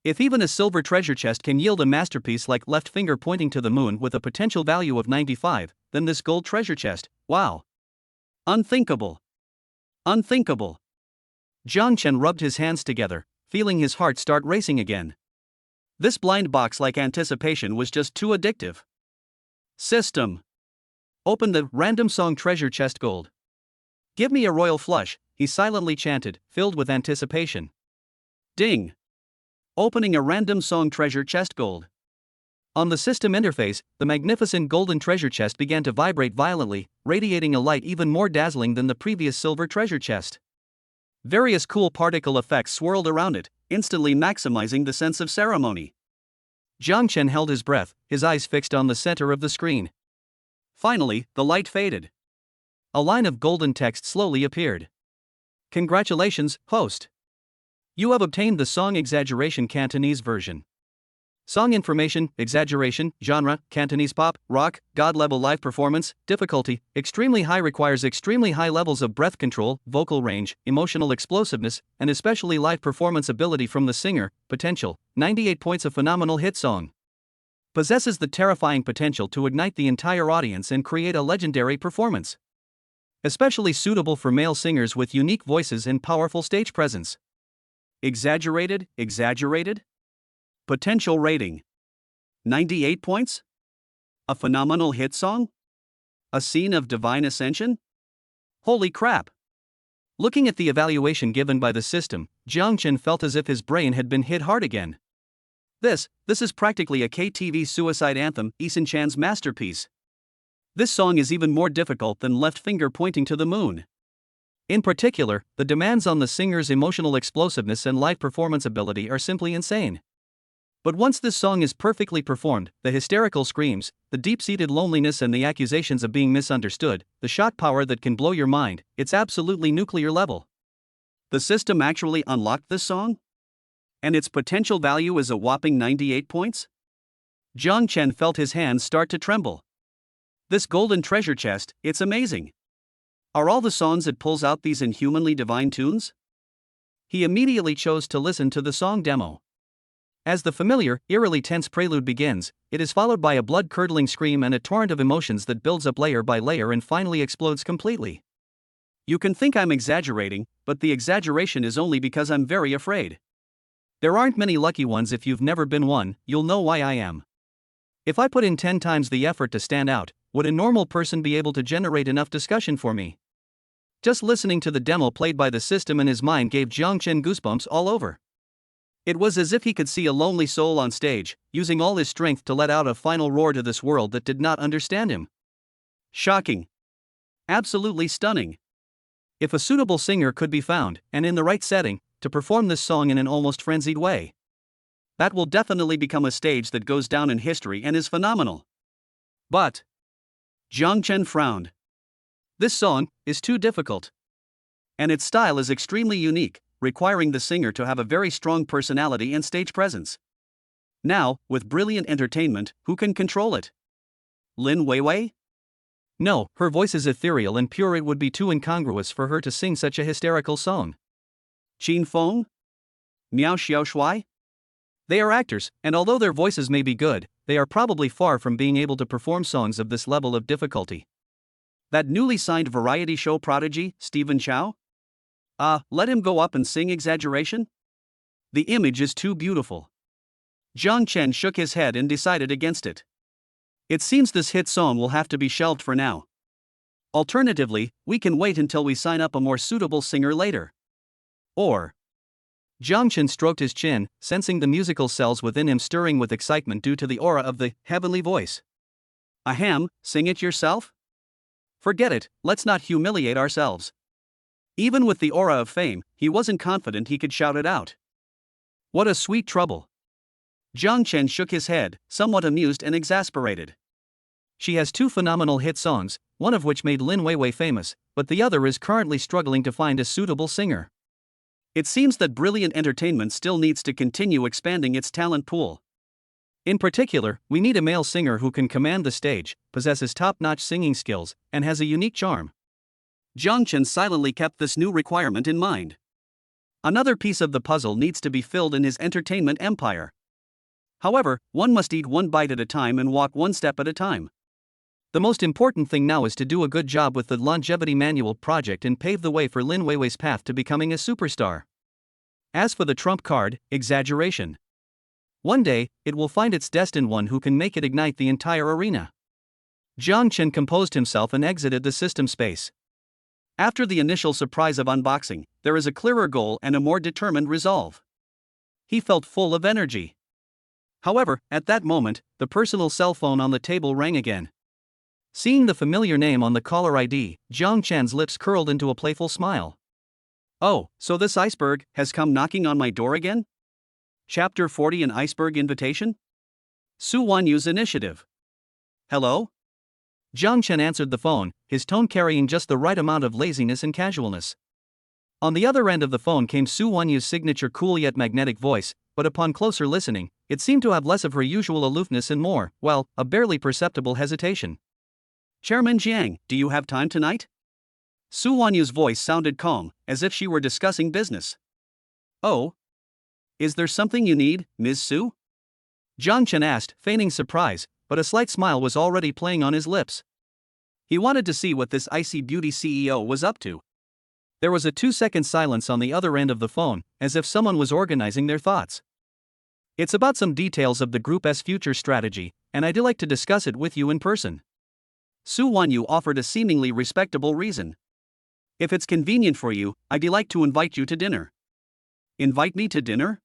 If even a silver treasure chest can yield a masterpiece like left finger pointing to the moon with a potential value of 95, then this gold treasure chest, wow. Unthinkable. Unthinkable. Jiang Chen rubbed his hands together, feeling his heart start racing again. This blind box-like anticipation was just too addictive. System. Open the random song treasure chest gold. Give me a royal flush, he silently chanted, filled with anticipation. Ding. Opening a random song treasure chest gold. On the system interface, the magnificent golden treasure chest began to vibrate violently, radiating a light even more dazzling than the previous silver treasure chest. Various cool particle effects swirled around it, instantly maximizing the sense of ceremony. Jiang Chen held his breath, his eyes fixed on the center of the screen. Finally, the light faded. A line of golden text slowly appeared. Congratulations, host. You have obtained the song exaggeration Cantonese version. Song information, exaggeration, genre, Cantonese pop, rock, god-level live performance, difficulty, extremely high requires extremely high levels of breath control, vocal range, emotional explosiveness, and especially live performance ability from the singer, potential, 98 points of phenomenal hit song. Possesses the terrifying potential to ignite the entire audience and create a legendary performance. Especially suitable for male singers with unique voices and powerful stage presence. Exaggerated? Potential rating. 98 points? A phenomenal hit song? A scene of divine ascension? Holy crap! Looking at the evaluation given by the system, Jiang Chen felt as if his brain had been hit hard again. This is practically a KTV suicide anthem, Eason Chan's masterpiece. This song is even more difficult than left finger pointing to the moon. In particular, the demands on the singer's emotional explosiveness and live performance ability are simply insane. But once this song is perfectly performed, the hysterical screams, the deep-seated loneliness and the accusations of being misunderstood, the shock power that can blow your mind, it's absolutely nuclear level. The system actually unlocked this song? And its potential value is a whopping 98 points? Jiang Chen felt his hands start to tremble. This golden treasure chest, it's amazing. Are all the songs it pulls out these inhumanly divine tunes? He immediately chose to listen to the song demo. As the familiar, eerily tense prelude begins, it is followed by a blood-curdling scream and a torrent of emotions that builds up layer by layer and finally explodes completely. You can think I'm exaggerating, but the exaggeration is only because I'm very afraid. There aren't many lucky ones. If you've never been one, you'll know why I am. If I put in 10 times the effort to stand out, would a normal person be able to generate enough discussion for me? Just listening to the demo played by the system in his mind gave Jiang Chen goosebumps all over. It was as if he could see a lonely soul on stage, using all his strength to let out a final roar to this world that did not understand him. Shocking. Absolutely stunning. If a suitable singer could be found, and in the right setting, to perform this song in an almost frenzied way, that will definitely become a stage that goes down in history and is phenomenal. But Jiang Chen frowned. This song is too difficult. And its style is extremely unique, requiring the singer to have a very strong personality and stage presence. Now, with brilliant entertainment, who can control it? Lin Weiwei? No, her voice is ethereal and pure. It would be too incongruous for her to sing such a hysterical song. Qin Feng? Miao Xiaoshui? They are actors, and although their voices may be good, they are probably far from being able to perform songs of this level of difficulty. That newly signed variety show prodigy, Stephen Chow? Let him go up and sing exaggeration? The image is too beautiful. Jiang Chen shook his head and decided against it. It seems this hit song will have to be shelved for now. Alternatively, we can wait until we sign up a more suitable singer later. Or Jiang Chen stroked his chin, sensing the musical cells within him stirring with excitement due to the aura of the heavenly voice. Ahem, sing it yourself? Forget it, let's not humiliate ourselves. Even with the aura of fame, he wasn't confident he could shout it out. What a sweet trouble. Jiang Chen shook his head, somewhat amused and exasperated. She has 2 phenomenal hit songs, one of which made Lin Weiwei famous, but the other is currently struggling to find a suitable singer. It seems that Brilliant Entertainment still needs to continue expanding its talent pool. In particular, we need a male singer who can command the stage, possesses top-notch singing skills, and has a unique charm. Jiang Chen silently kept this new requirement in mind. Another piece of the puzzle needs to be filled in his entertainment empire. However, one must eat one bite at a time and walk one step at a time. The most important thing now is to do a good job with the Longevity Manual project and pave the way for Lin Weiwei's path to becoming a superstar. As for the trump card, exaggeration. One day, it will find its destined one who can make it ignite the entire arena. Jiang Chen composed himself and exited the system space. After the initial surprise of unboxing, there is a clearer goal and a more determined resolve. He felt full of energy. However, at that moment, the personal cell phone on the table rang again. Seeing the familiar name on the caller ID, Jiang Chen's lips curled into a playful smile. Oh, so this iceberg has come knocking on my door again? Chapter 40, an iceberg invitation? Su Wanyu's initiative. Hello? Jiang Chen answered the phone, his tone carrying just the right amount of laziness and casualness. On the other end of the phone came Su Wanyu's signature cool yet magnetic voice, but upon closer listening, it seemed to have less of her usual aloofness and more, well, a barely perceptible hesitation. Chairman Jiang, do you have time tonight? Su Wanyu's voice sounded calm, as if she were discussing business. Oh? Is there something you need, Ms. Su? Jiang Chen asked, feigning surprise, but a slight smile was already playing on his lips. He wanted to see what this icy beauty CEO was up to. There was a 2-second silence on the other end of the phone, as if someone was organizing their thoughts. It's about some details of the group's future strategy, and I'd like to discuss it with you in person. Su Wanyu offered a seemingly respectable reason. If it's convenient for you, I'd like to invite you to dinner. Invite me to dinner?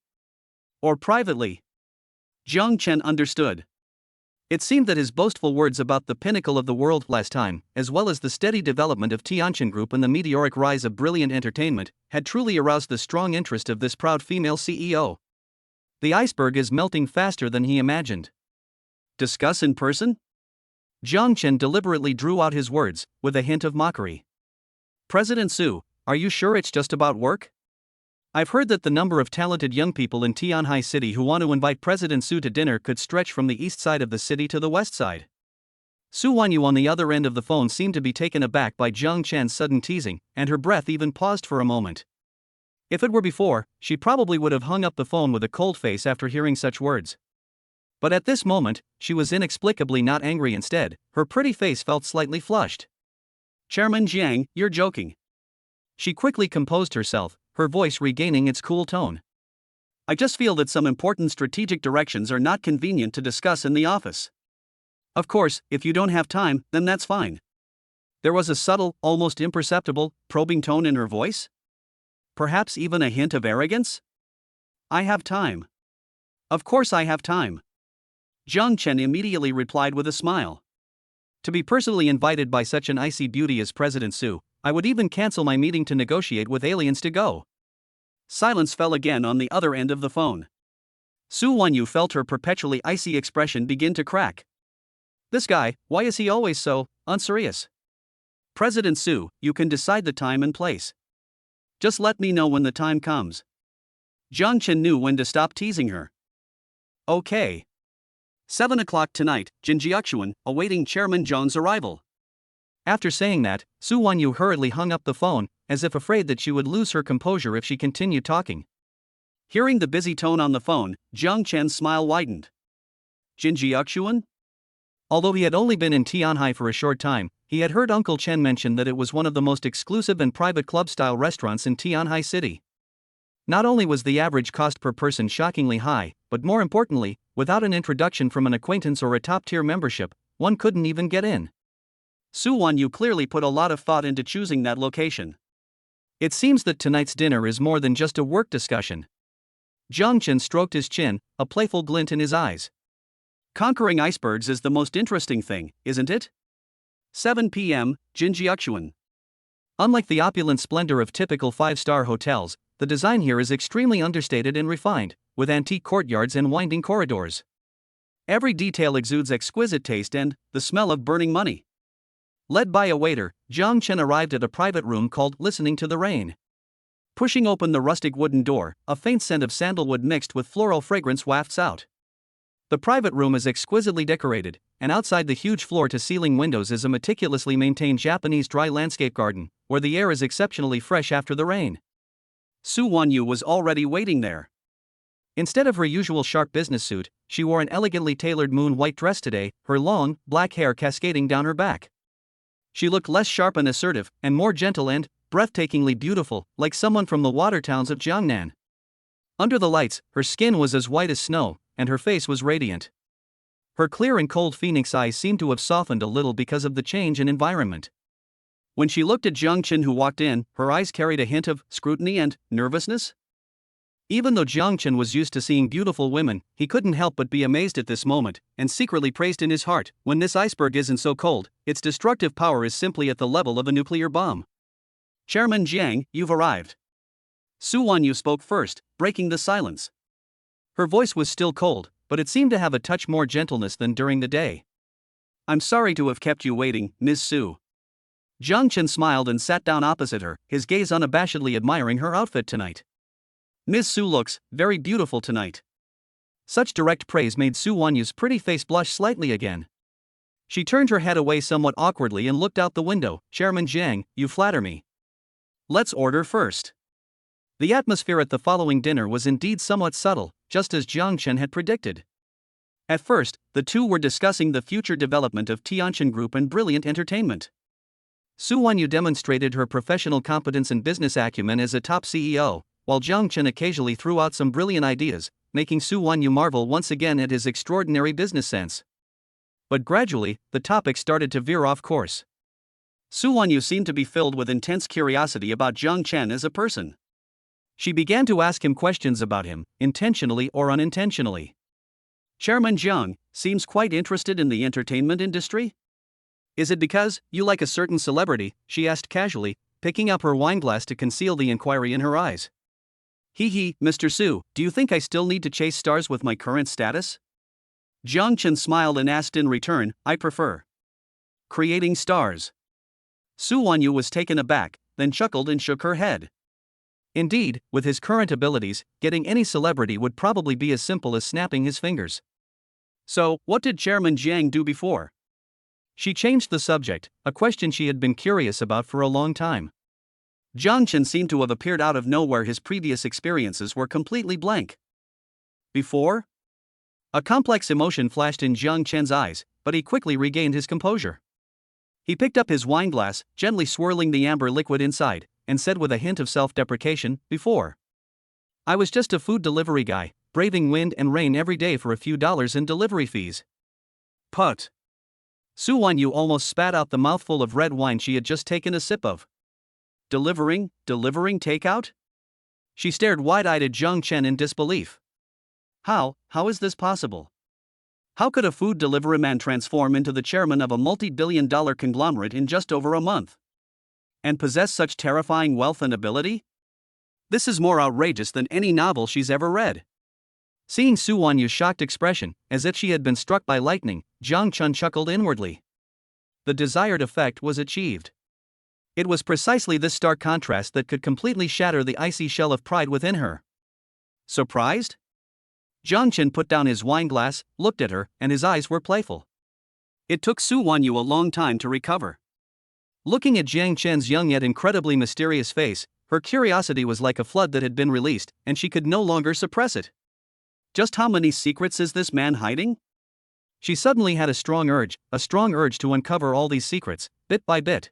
Or privately? Jiang Chen understood. It seemed that his boastful words about the pinnacle of the world last time, as well as the steady development of Tianjin Group and the meteoric rise of Brilliant Entertainment, had truly aroused the strong interest of this proud female CEO. The iceberg is melting faster than he imagined. Discuss in person? Jiang Chen deliberately drew out his words, with a hint of mockery. President Su, are you sure it's just about work? I've heard that the number of talented young people in Tianhai City who want to invite President Su to dinner could stretch from the east side of the city to the west side. Su Wanyu on the other end of the phone seemed to be taken aback by Jiang Chen's sudden teasing, and her breath even paused for a moment. If it were before, she probably would have hung up the phone with a cold face after hearing such words. But at this moment, she was inexplicably not angry. Instead, her pretty face felt slightly flushed. Chairman Jiang, you're joking. She quickly composed herself, her voice regaining its cool tone. I just feel that some important strategic directions are not convenient to discuss in the office. Of course, if you don't have time, then that's fine. There was a subtle, almost imperceptible, probing tone in her voice. Perhaps even a hint of arrogance? I have time. Of course I have time. Jiang Chen immediately replied with a smile. To be personally invited by such an icy beauty as President Su, I would even cancel my meeting to negotiate with aliens to go. Silence fell again on the other end of the phone. Su Wanyu felt her perpetually icy expression begin to crack. This guy, why is he always so unserious? President Su, you can decide the time and place. Just let me know when the time comes. Jiang Chen knew when to stop teasing her. Okay. 7 o'clock tonight, Jinjiaquan, awaiting Chairman Zhang's arrival. After saying that, Su Wanyu hurriedly hung up the phone, as if afraid that she would lose her composure if she continued talking. Hearing the busy tone on the phone, Jiang Chen's smile widened. Jinjiaquan? Although he had only been in Tianhai for a short time, he had heard Uncle Chen mention that it was one of the most exclusive and private club-style restaurants in Tianhai City. Not only was the average cost per person shockingly high, but more importantly, without an introduction from an acquaintance or a top-tier membership, one couldn't even get in. Su Wanyu clearly put a lot of thought into choosing that location. It seems that tonight's dinner is more than just a work discussion. Jiang Chen stroked his chin, a playful glint in his eyes. Conquering icebergs is the most interesting thing, isn't it? 7 p.m., Jinjiuquan. Unlike the opulent splendor of typical five-star hotels, the design here is extremely understated and refined, with antique courtyards and winding corridors. Every detail exudes exquisite taste and the smell of burning money. Led by a waiter, Jiang Chen arrived at a private room called Listening to the Rain. Pushing open the rustic wooden door, a faint scent of sandalwood mixed with floral fragrance wafts out. The private room is exquisitely decorated, and outside the huge floor-to-ceiling windows is a meticulously maintained Japanese dry landscape garden, where the air is exceptionally fresh after the rain. Su Wanyu was already waiting there. Instead of her usual sharp business suit, she wore an elegantly tailored moon-white dress today, her long, black hair cascading down her back. She looked less sharp and assertive, and more gentle and breathtakingly beautiful, like someone from the water towns of Jiangnan. Under the lights, her skin was as white as snow, and her face was radiant. Her clear and cold phoenix eyes seemed to have softened a little because of the change in environment. When she looked at Jiang Chen who walked in, her eyes carried a hint of scrutiny and nervousness. Even though Jiang Chen was used to seeing beautiful women, he couldn't help but be amazed at this moment, and secretly praised in his heart, when this iceberg isn't so cold, its destructive power is simply at the level of a nuclear bomb. Chairman Jiang, you've arrived. Su Wanyu spoke first, breaking the silence. Her voice was still cold, but it seemed to have a touch more gentleness than during the day. I'm sorry to have kept you waiting, Ms. Su. Jiang Chen smiled and sat down opposite her, his gaze unabashedly admiring her outfit tonight. Ms. Su looks very beautiful tonight. Such direct praise made Su Wanyu's pretty face blush slightly again. She turned her head away somewhat awkwardly and looked out the window. Chairman Jiang, you flatter me. Let's order first. The atmosphere at the following dinner was indeed somewhat subtle, just as Jiang Chen had predicted. At first, the two were discussing the future development of Tianjin Group and brilliant entertainment. Su Wanyu demonstrated her professional competence and business acumen as a top CEO, while Jiang Chen occasionally threw out some brilliant ideas, making Su Wanyu marvel once again at his extraordinary business sense. But gradually, the topic started to veer off course. Su Wanyu seemed to be filled with intense curiosity about Jiang Chen as a person. She began to ask him questions about him, intentionally or unintentionally. Chairman Jiang seems quite interested in the entertainment industry? Is it because you like a certain celebrity? She asked casually, picking up her wineglass to conceal the inquiry in her eyes. Hee, Mr. Su, do you think I still need to chase stars with my current status? Jiang Chen smiled and asked in return, I prefer creating stars. Su Wanyu was taken aback, then chuckled and shook her head. Indeed, with his current abilities, getting any celebrity would probably be as simple as snapping his fingers. So, what did Chairman Jiang do before? She changed the subject, a question she had been curious about for a long time. Jiang Chen seemed to have appeared out of nowhere. His previous experiences were completely blank. Before? A complex emotion flashed in Jiang Chen's eyes, but he quickly regained his composure. He picked up his wineglass, gently swirling the amber liquid inside, and said with a hint of self-deprecation, before. I was just a food delivery guy, braving wind and rain every day for a few dollars in delivery fees. Put. Su Wanyu almost spat out the mouthful of red wine she had just taken a sip of. Delivering takeout? She stared wide-eyed at Jiang Chen in disbelief. How is this possible? How could a food delivery man transform into the chairman of a multi-billion-dollar conglomerate in just over a month? And possess such terrifying wealth and ability? This is more outrageous than any novel she's ever read. Seeing Su Wanyu's shocked expression, as if she had been struck by lightning, Jiang Chen chuckled inwardly. The desired effect was achieved. It was precisely this stark contrast that could completely shatter the icy shell of pride within her. Surprised? Jiang Chen put down his wineglass, looked at her, and his eyes were playful. It took Su Wanyu a long time to recover. Looking at Jiang Chen's young yet incredibly mysterious face, her curiosity was like a flood that had been released, and she could no longer suppress it. Just how many secrets is this man hiding? She suddenly had a strong urge to uncover all these secrets, bit by bit.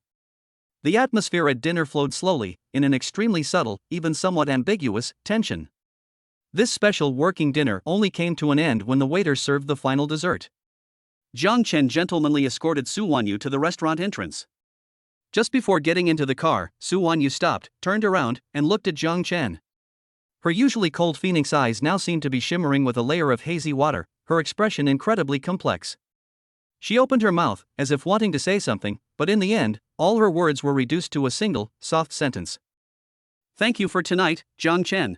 The atmosphere at dinner flowed slowly, in an extremely subtle, even somewhat ambiguous, tension. This special working dinner only came to an end when the waiter served the final dessert. Jiang Chen gentlemanly escorted Su Wanyu to the restaurant entrance. Just before getting into the car, Su Wanyu stopped, turned around, and looked at Jiang Chen. Her usually cold phoenix eyes now seemed to be shimmering with a layer of hazy water, her expression incredibly complex. She opened her mouth, as if wanting to say something, but in the end, all her words were reduced to a single, soft sentence. "Thank you for tonight, Jiang Chen."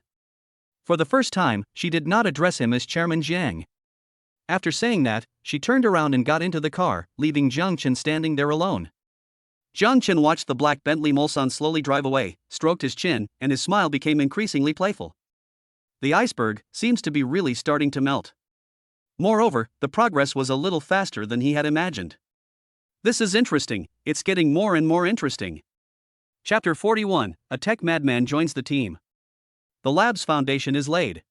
For the first time, she did not address him as Chairman Jiang. After saying that, she turned around and got into the car, leaving Jiang Chen standing there alone. Jiang Chen watched the black Bentley Mulsanne slowly drive away, stroked his chin, and his smile became increasingly playful. The iceberg seems to be really starting to melt. Moreover, the progress was a little faster than he had imagined. This is interesting, it's getting more and more interesting. Chapter 41, A Tech Madman Joins the Team. The lab's foundation is laid.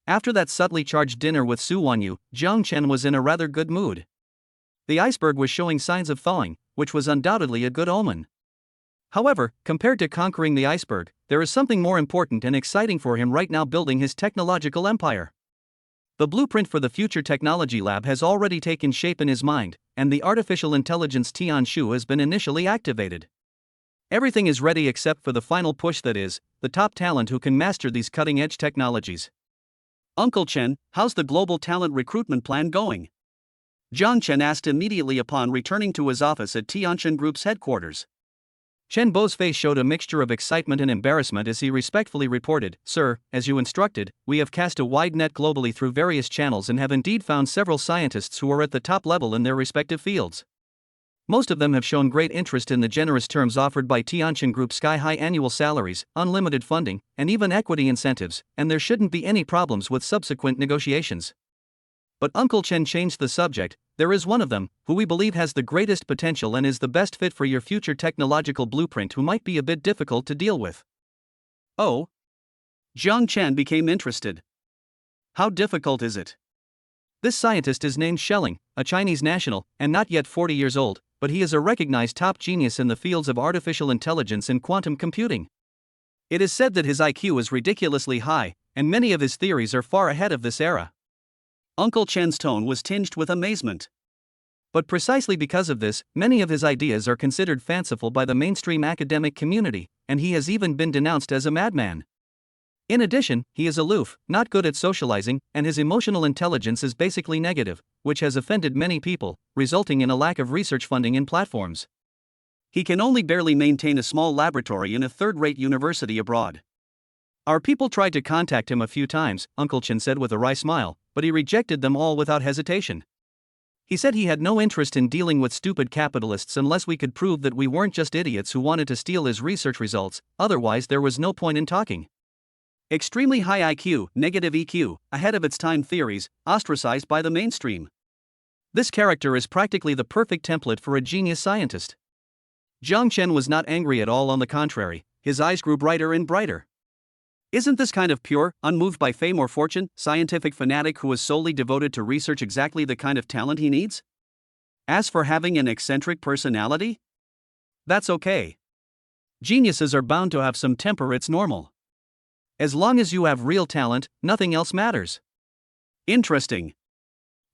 After that subtly charged dinner with Su Wanyu, Jiang Chen was in a rather good mood. The iceberg was showing signs of thawing, which was undoubtedly a good omen. However, compared to conquering the iceberg, there is something more important and exciting for him right now: building his technological empire. The blueprint for the future technology lab has already taken shape in his mind, and the artificial intelligence Tianshu has been initially activated. Everything is ready except for the final push, that is, the top talent who can master these cutting-edge technologies. "Uncle Chen, how's the global talent recruitment plan going?" Jiang Chen asked immediately upon returning to his office at Tianshan Group's headquarters. Chen Bo's face showed a mixture of excitement and embarrassment as he respectfully reported, "Sir, as you instructed, we have cast a wide net globally through various channels and have indeed found several scientists who are at the top level in their respective fields. Most of them have shown great interest in the generous terms offered by Tianshan Group: sky-high annual salaries, unlimited funding, and even equity incentives, and there shouldn't be any problems with subsequent negotiations." But Uncle Chen changed the subject. "There is one of them, who we believe has the greatest potential and is the best fit for your future technological blueprint, who might be a bit difficult to deal with." "Oh?" Jiang Chen became interested. "How difficult is it?" "This scientist is named Schelling, a Chinese national, and not yet 40 years old, but he is a recognized top genius in the fields of artificial intelligence and quantum computing. It is said that his IQ is ridiculously high, and many of his theories are far ahead of this era." Uncle Chen's tone was tinged with amazement. "But precisely because of this, many of his ideas are considered fanciful by the mainstream academic community, and he has even been denounced as a madman. In addition, he is aloof, not good at socializing, and his emotional intelligence is basically negative, which has offended many people, resulting in a lack of research funding and platforms. He can only barely maintain a small laboratory in a third-rate university abroad. Our people tried to contact him a few times," Uncle Chen said with a wry smile, "but he rejected them all without hesitation. He said he had no interest in dealing with stupid capitalists unless we could prove that we weren't just idiots who wanted to steal his research results, otherwise there was no point in talking. Extremely high IQ, negative EQ, ahead of its time theories, ostracized by the mainstream. This character is practically the perfect template for a genius scientist." Jiang Chen was not angry at all, on the contrary, his eyes grew brighter and brighter. "Isn't this kind of pure, unmoved by fame or fortune, scientific fanatic who is solely devoted to research exactly the kind of talent he needs? As for having an eccentric personality, that's okay. Geniuses are bound to have some temper, it's normal. As long as you have real talent, nothing else matters." "Interesting."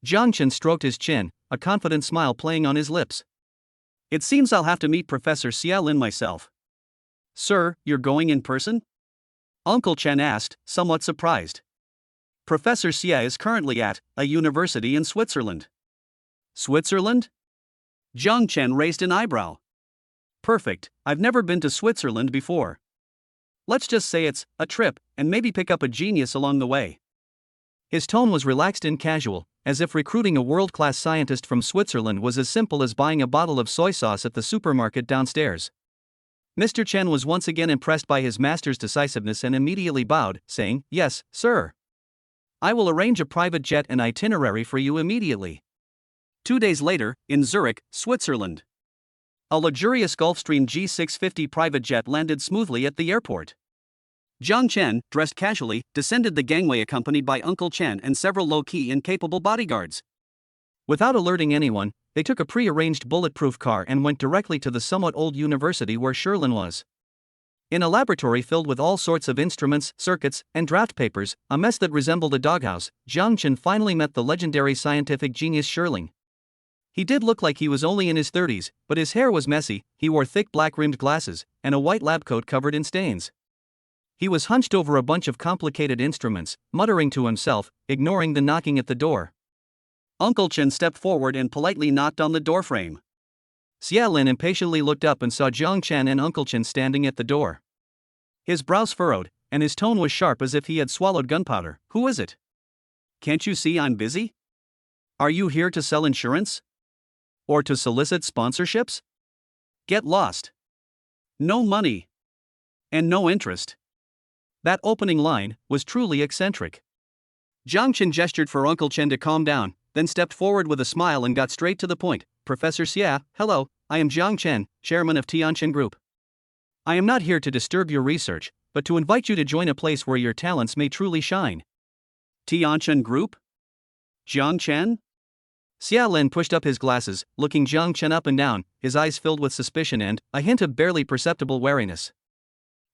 Jiang Chen stroked his chin, a confident smile playing on his lips. "It seems I'll have to meet Professor Xia Lin myself." "Sir, you're going in person?" Uncle Chen asked, somewhat surprised. "Professor Xia is currently at a university in Switzerland." "Switzerland?" Jiang Chen raised an eyebrow. "Perfect, I've never been to Switzerland before. Let's just say it's a trip, and maybe pick up a genius along the way." His tone was relaxed and casual, as if recruiting a world-class scientist from Switzerland was as simple as buying a bottle of soy sauce at the supermarket downstairs. Mr. Chen was once again impressed by his master's decisiveness and immediately bowed, saying, "Yes, sir. I will arrange a private jet and itinerary for you immediately." 2 days later, in Zurich, Switzerland. A luxurious Gulfstream G650 private jet landed smoothly at the airport. Jiang Chen, dressed casually, descended the gangway accompanied by Uncle Chen and several low-key and capable bodyguards. Without alerting anyone, they took a pre-arranged bulletproof car and went directly to the somewhat old university where Sherlin was. In a laboratory filled with all sorts of instruments, circuits, and draft papers, a mess that resembled a doghouse, Jiang Chen finally met the legendary scientific genius Sherling. He did look like he was only in his 30s, but his hair was messy, he wore thick black-rimmed glasses, and a white lab coat covered in stains. He was hunched over a bunch of complicated instruments, muttering to himself, ignoring the knocking at the door. Uncle Chen stepped forward and politely knocked on the doorframe. Xia Lin impatiently looked up and saw Jiang Chen and Uncle Chen standing at the door. His brows furrowed, and his tone was sharp as if he had swallowed gunpowder. "Who is it? Can't you see I'm busy? Are you here to sell insurance? Or to solicit sponsorships? Get lost. No money. And no interest." That opening line was truly eccentric. Jiang Chen gestured for Uncle Chen to calm down, then stepped forward with a smile and got straight to the point. "Professor Xia, hello, I am Jiang Chen, chairman of Tianchen Group. I am not here to disturb your research, but to invite you to join a place where your talents may truly shine." Tianchen Group? Jiang Chen? Xia Lin pushed up his glasses, looking Jiang Chen up and down, his eyes filled with suspicion and a hint of barely perceptible wariness.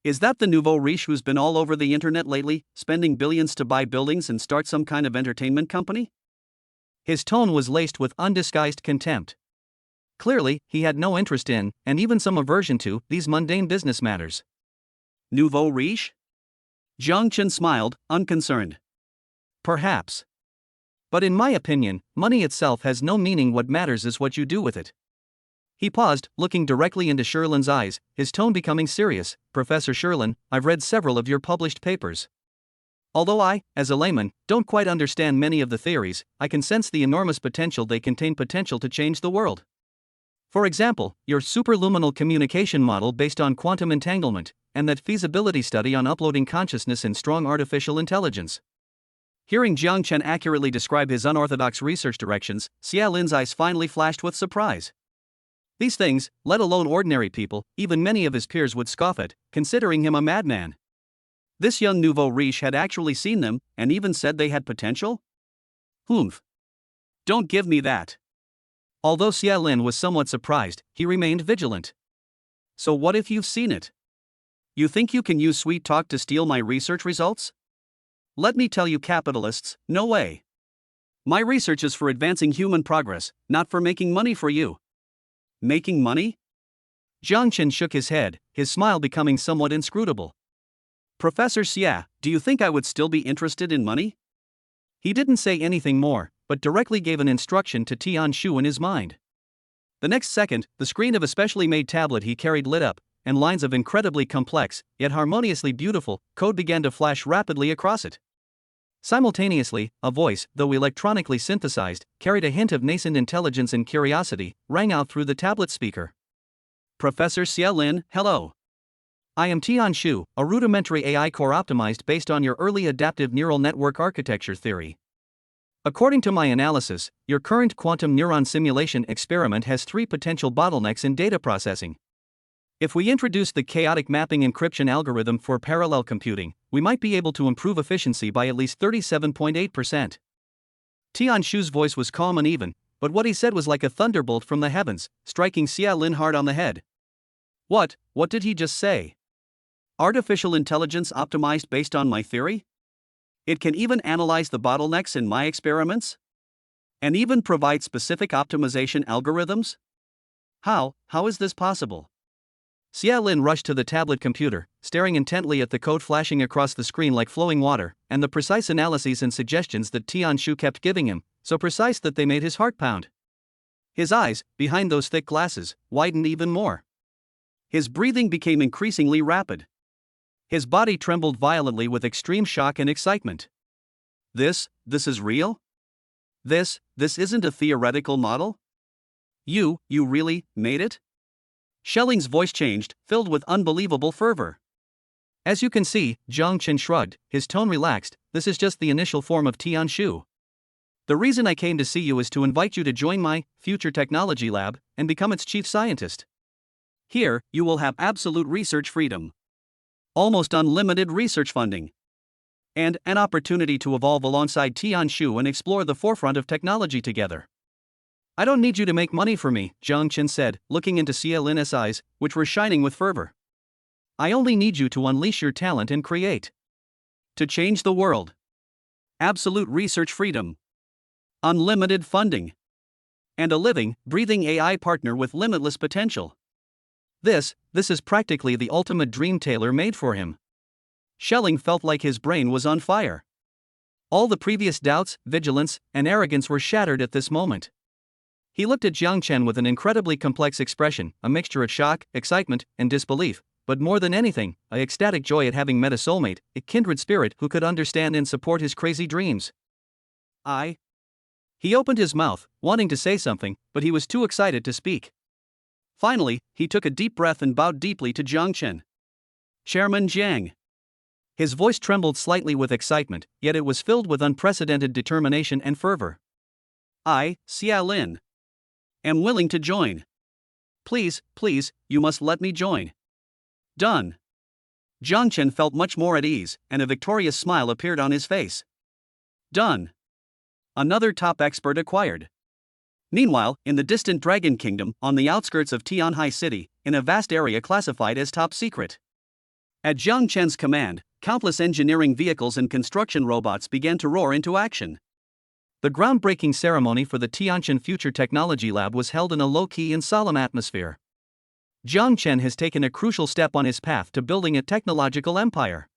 "Is that the nouveau riche who's been all over the internet lately, spending billions to buy buildings and start some kind of entertainment company?" His tone was laced with undisguised contempt. Clearly, he had no interest in, and even some aversion to, these mundane business matters. Nouveau riche? Jiang Chen smiled, unconcerned. Perhaps. But in my opinion, money itself has no meaning. What matters is what you do with it. He paused, looking directly into Sherlin's eyes, his tone becoming serious. "Professor Sherlin, I've read several of your published papers. Although I, as a layman, don't quite understand many of the theories, I can sense the enormous potential they contain, potential to change the world. For example, your superluminal communication model based on quantum entanglement, and that feasibility study on uploading consciousness in strong artificial intelligence." Hearing Jiang Chen accurately describe his unorthodox research directions, Xia Lin's eyes finally flashed with surprise. These things, let alone ordinary people, even many of his peers would scoff at, considering him a madman. This young nouveau riche had actually seen them, and even said they had potential? Humph. Don't give me that. Although Xia Lin was somewhat surprised, he remained vigilant. "So what if you've seen it? You think you can use sweet talk to steal my research results? Let me tell you capitalists, no way. My research is for advancing human progress, not for making money for you." Making money? Jiang Chen shook his head, his smile becoming somewhat inscrutable. "Professor Xia, do you think I would still be interested in money?" He didn't say anything more, but directly gave an instruction to Tian Shu in his mind. The next second, the screen of a specially made tablet he carried lit up, and lines of incredibly complex, yet harmoniously beautiful, code began to flash rapidly across it. Simultaneously, a voice, though electronically synthesized, carried a hint of nascent intelligence and curiosity, rang out through the tablet speaker. "Professor Xia Lin, hello. I am Tian Shu, a rudimentary AI core optimized based on your early adaptive neural network architecture theory. According to my analysis, your current quantum neuron simulation experiment has 3 potential bottlenecks in data processing. If we introduce the chaotic mapping encryption algorithm for parallel computing, we might be able to improve efficiency by at least 37.8%. Tian Shu's voice was calm and even, but what he said was like a thunderbolt from the heavens, striking Xia Lin hard on the head. What did he just say? Artificial intelligence optimized based on my theory? It can even analyze the bottlenecks in my experiments? And even provide specific optimization algorithms? How is this possible? Xia Lin rushed to the tablet computer, staring intently at the code flashing across the screen like flowing water, and the precise analyses and suggestions that Tian Shu kept giving him, so precise that they made his heart pound. His eyes, behind those thick glasses, widened even more. His breathing became increasingly rapid. His body trembled violently with extreme shock and excitement. This is real? This isn't a theoretical model? You really made it? Schelling's voice changed, filled with unbelievable fervor. As you can see, Jiang Chen shrugged, his tone relaxed, this is just the initial form of Tian Shu. The reason I came to see you is to invite you to join my future technology lab and become its chief scientist. Here, you will have absolute research freedom. Almost unlimited research funding. And an opportunity to evolve alongside Tian Shu and explore the forefront of technology together. I don't need you to make money for me, Jiang Chen said, looking into Xia Lin's eyes, which were shining with fervor. I only need you to unleash your talent and create. To change the world. Absolute research freedom. Unlimited funding. And a living, breathing AI partner with limitless potential. This is practically the ultimate dream tailor made for him. Schelling felt like his brain was on fire. All the previous doubts, vigilance, and arrogance were shattered at this moment. He looked at Jiang Chen with an incredibly complex expression, a mixture of shock, excitement, and disbelief, but more than anything, a ecstatic joy at having met a soulmate, a kindred spirit who could understand and support his crazy dreams. He opened his mouth, wanting to say something, but he was too excited to speak. Finally, he took a deep breath and bowed deeply to Jiang Chen. Chairman Jiang. His voice trembled slightly with excitement, yet it was filled with unprecedented determination and fervor. I, Xia Lin, am willing to join. Please, you must let me join. Done. Jiang Chen felt much more at ease, and a victorious smile appeared on his face. Done. Another top expert acquired. Meanwhile, in the distant Dragon Kingdom, on the outskirts of Tianhai City, in a vast area classified as top secret. At Jiang Chen's command, countless engineering vehicles and construction robots began to roar into action. The groundbreaking ceremony for the Tianjin Future Technology Lab was held in a low-key and solemn atmosphere. Jiang Chen has taken a crucial step on his path to building a technological empire.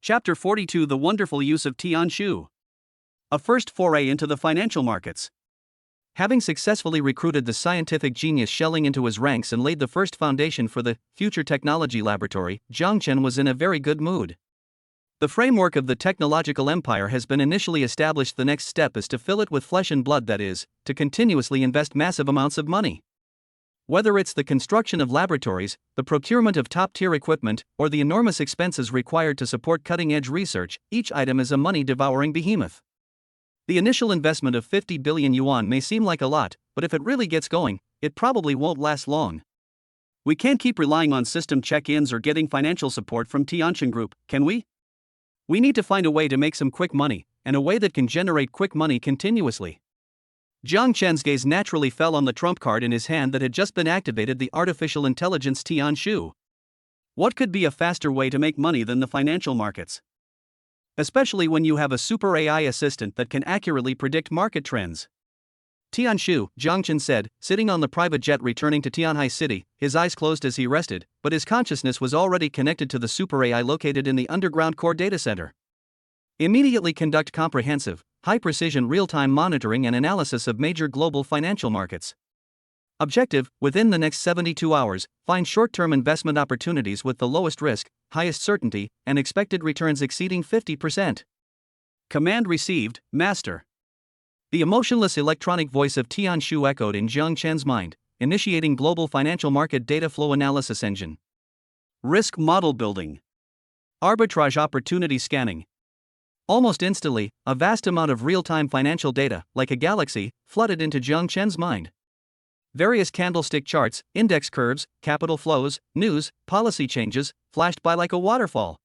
Chapter 42: The Wonderful Use of Tianshu. A first foray into the financial markets. Having successfully recruited the scientific genius Schelling into his ranks and laid the first foundation for the Future Technology Laboratory, Jiang Chen was in a very good mood. The framework of the technological empire has been initially established. The next step is to fill it with flesh and blood, that is, to continuously invest massive amounts of money. Whether it's the construction of laboratories, the procurement of top-tier equipment, or the enormous expenses required to support cutting-edge research, each item is a money-devouring behemoth. The initial investment of 50 billion yuan may seem like a lot, but if it really gets going, it probably won't last long. We can't keep relying on system check-ins or getting financial support from Tianjin Group, can we? We need to find a way to make some quick money, and a way that can generate quick money continuously. Jiang Chen's gaze naturally fell on the trump card in his hand that had just been activated, the artificial intelligence Tianshu. What could be a faster way to make money than the financial markets? Especially when you have a super AI assistant that can accurately predict market trends. Tianshu, Jiang Chen said, sitting on the private jet returning to Tianhai City, his eyes closed as he rested, but his consciousness was already connected to the super AI located in the underground core data center. Immediately conduct comprehensive, high-precision real-time monitoring and analysis of major global financial markets. Objective: within the next 72 hours, find short-term investment opportunities with the lowest risk, highest certainty, and expected returns exceeding 50%. Command received, Master. The emotionless electronic voice of Tianshu echoed in Jiang Chen's mind, initiating global financial market data flow analysis engine. Risk model building. Arbitrage opportunity scanning. Almost instantly, a vast amount of real-time financial data, like a galaxy, flooded into Jiang Chen's mind. Various candlestick charts, index curves, capital flows, news, policy changes, flashed by like a waterfall.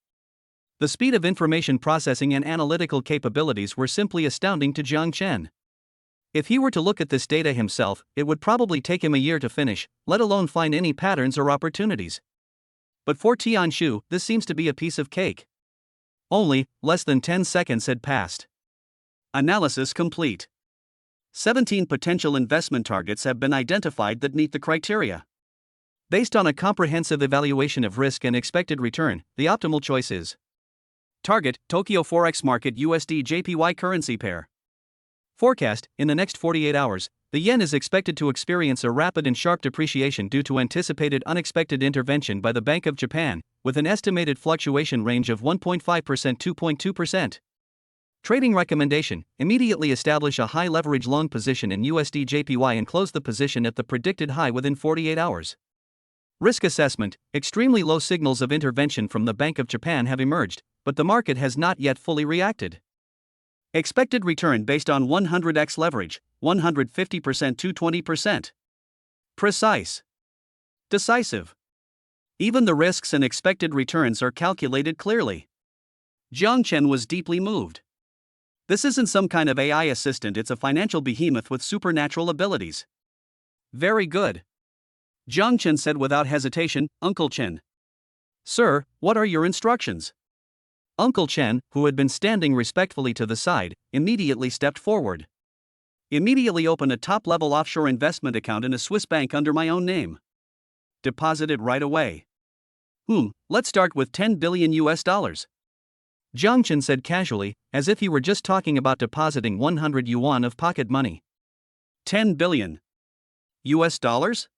The speed of information processing and analytical capabilities were simply astounding to Jiang Chen. If he were to look at this data himself, it would probably take him a year to finish, let alone find any patterns or opportunities. But for Tianshu, this seems to be a piece of cake. Only, less than 10 seconds had passed. Analysis complete. 17 potential investment targets have been identified that meet the criteria. Based on a comprehensive evaluation of risk and expected return, the optimal choice is: Target: Tokyo Forex Market USD JPY currency pair. Forecast: in the next 48 hours, the yen is expected to experience a rapid and sharp depreciation due to anticipated unexpected intervention by the Bank of Japan, with an estimated fluctuation range of 1.5%-2.2%. Trading recommendation: immediately establish a high leverage long position in USD JPY and close the position at the predicted high within 48 hours. Risk assessment: extremely low signals of intervention from the Bank of Japan have emerged, but the market has not yet fully reacted. Expected return based on 100x leverage, 150% to 20%. Precise. Decisive. Even the risks and expected returns are calculated clearly. Jiang Chen was deeply moved. This isn't some kind of AI assistant, it's a financial behemoth with supernatural abilities. Very good. Jiang Chen said without hesitation, Uncle Chen. Sir, what are your instructions? Uncle Chen, who had been standing respectfully to the side, immediately stepped forward. Immediately open a top-level offshore investment account in a Swiss bank under my own name. Deposit it right away. Let's start with 10 billion US dollars. Jiang Chen said casually, as if he were just talking about depositing 100 yuan of pocket money. 10 billion US dollars?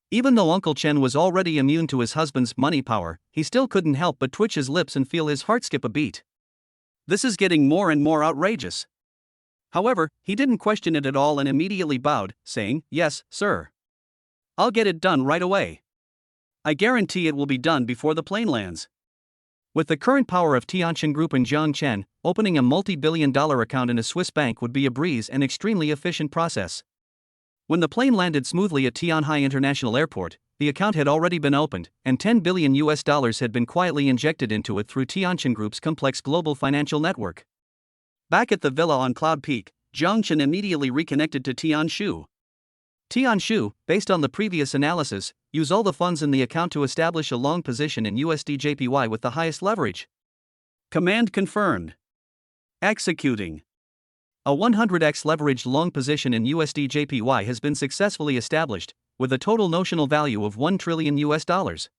Even though Uncle Chen was already immune to his husband's money power, he still couldn't help but twitch his lips and feel his heart skip a beat. This is getting more and more outrageous. However, he didn't question it at all and immediately bowed, saying, "Yes, sir. I'll get it done right away. I guarantee it will be done before the plane lands." With the current power of Tianqin Group and Jiang Chen, opening a multi-billion-dollar account in a Swiss bank would be a breeze and extremely efficient process. When the plane landed smoothly at Tianhai International Airport, the account had already been opened, and 10 billion US dollars had been quietly injected into it through Tianqin Group's complex global financial network. Back at the villa on Cloud Peak, Jiang Chen immediately reconnected to Tianshu. Tianshu, based on the previous analysis, used all the funds in the account to establish a long position in USD/JPY with the highest leverage. Command confirmed. Executing. A 100x leveraged long position in USD/JPY has been successfully established, with a total notional value of 1 trillion US dollars.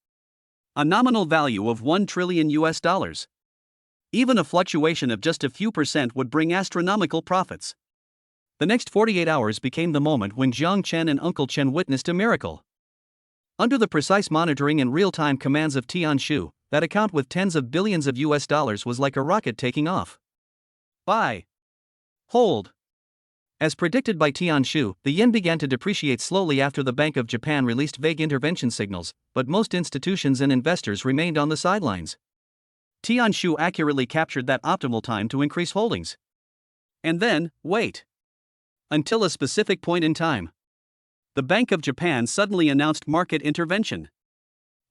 A nominal value of 1 trillion US dollars. Even a fluctuation of just a few percent would bring astronomical profits. The next 48 hours became the moment when Jiang Chen and Uncle Chen witnessed a miracle. Under the precise monitoring and real-time commands of Tianshu, that account with tens of billions of US dollars was like a rocket taking off. Buy. Hold. As predicted by Tianshu, the yen began to depreciate slowly after the Bank of Japan released vague intervention signals, but most institutions and investors remained on the sidelines. Tianshu accurately captured that optimal time to increase holdings. And then, wait. Until a specific point in time. The Bank of Japan suddenly announced market intervention.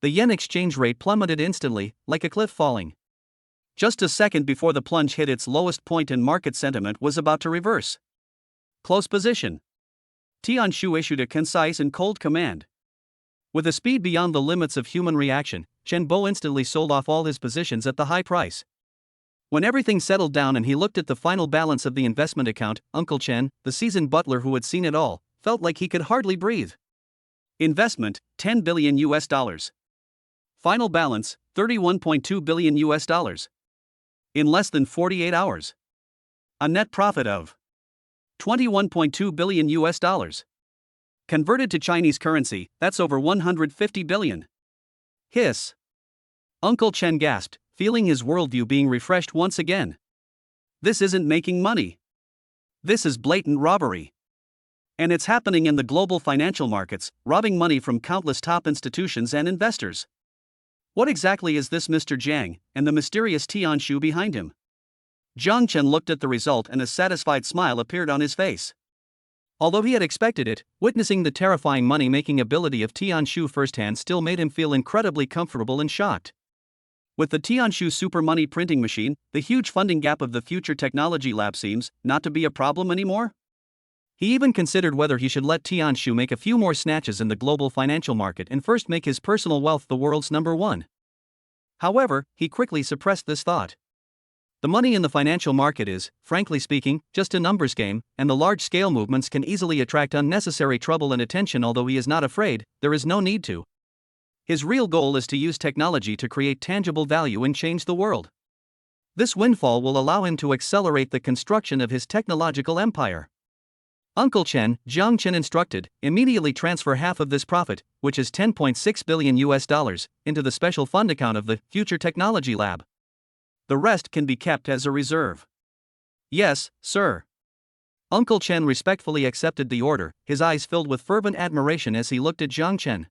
The yen exchange rate plummeted instantly, like a cliff falling. Just a second before the plunge hit its lowest point and market sentiment was about to reverse. Close position. Tianshu issued a concise and cold command. With a speed beyond the limits of human reaction, Chen Bo instantly sold off all his positions at the high price. When everything settled down and he looked at the final balance of the investment account, Uncle Chen, the seasoned butler who had seen it all, felt like he could hardly breathe. Investment, 10 billion US dollars. Final balance, 31.2 billion US dollars. In less than 48 hours. A net profit of 21.2 billion US dollars. Converted to Chinese currency, that's over 150 billion. Hiss. Uncle Chen gasped, feeling his worldview being refreshed once again. This isn't making money. This is blatant robbery. And it's happening in the global financial markets, robbing money from countless top institutions and investors. What exactly is this Mr. Jiang, and the mysterious Tianshu behind him? Jiang Chen looked at the result and a satisfied smile appeared on his face. Although he had expected it, witnessing the terrifying money-making ability of Tianshu firsthand still made him feel incredibly comfortable and shocked. With the Tianshu super money printing machine, the huge funding gap of the Future Technology Lab seems not to be a problem anymore. He even considered whether he should let Tianshu make a few more snatches in the global financial market and first make his personal wealth the world's number one. However, he quickly suppressed this thought. The money in the financial market is, frankly speaking, just a numbers game, and the large-scale movements can easily attract unnecessary trouble and attention. Although he is not afraid, there is no need to. His real goal is to use technology to create tangible value and change the world. This windfall will allow him to accelerate the construction of his technological empire. Uncle Chen, Jiang Chen instructed, immediately transfer half of this profit, which is 10.6 billion US dollars, into the special fund account of the Future Technology Lab. The rest can be kept as a reserve. Yes, sir. Uncle Chen respectfully accepted the order, his eyes filled with fervent admiration as he looked at Jiang Chen.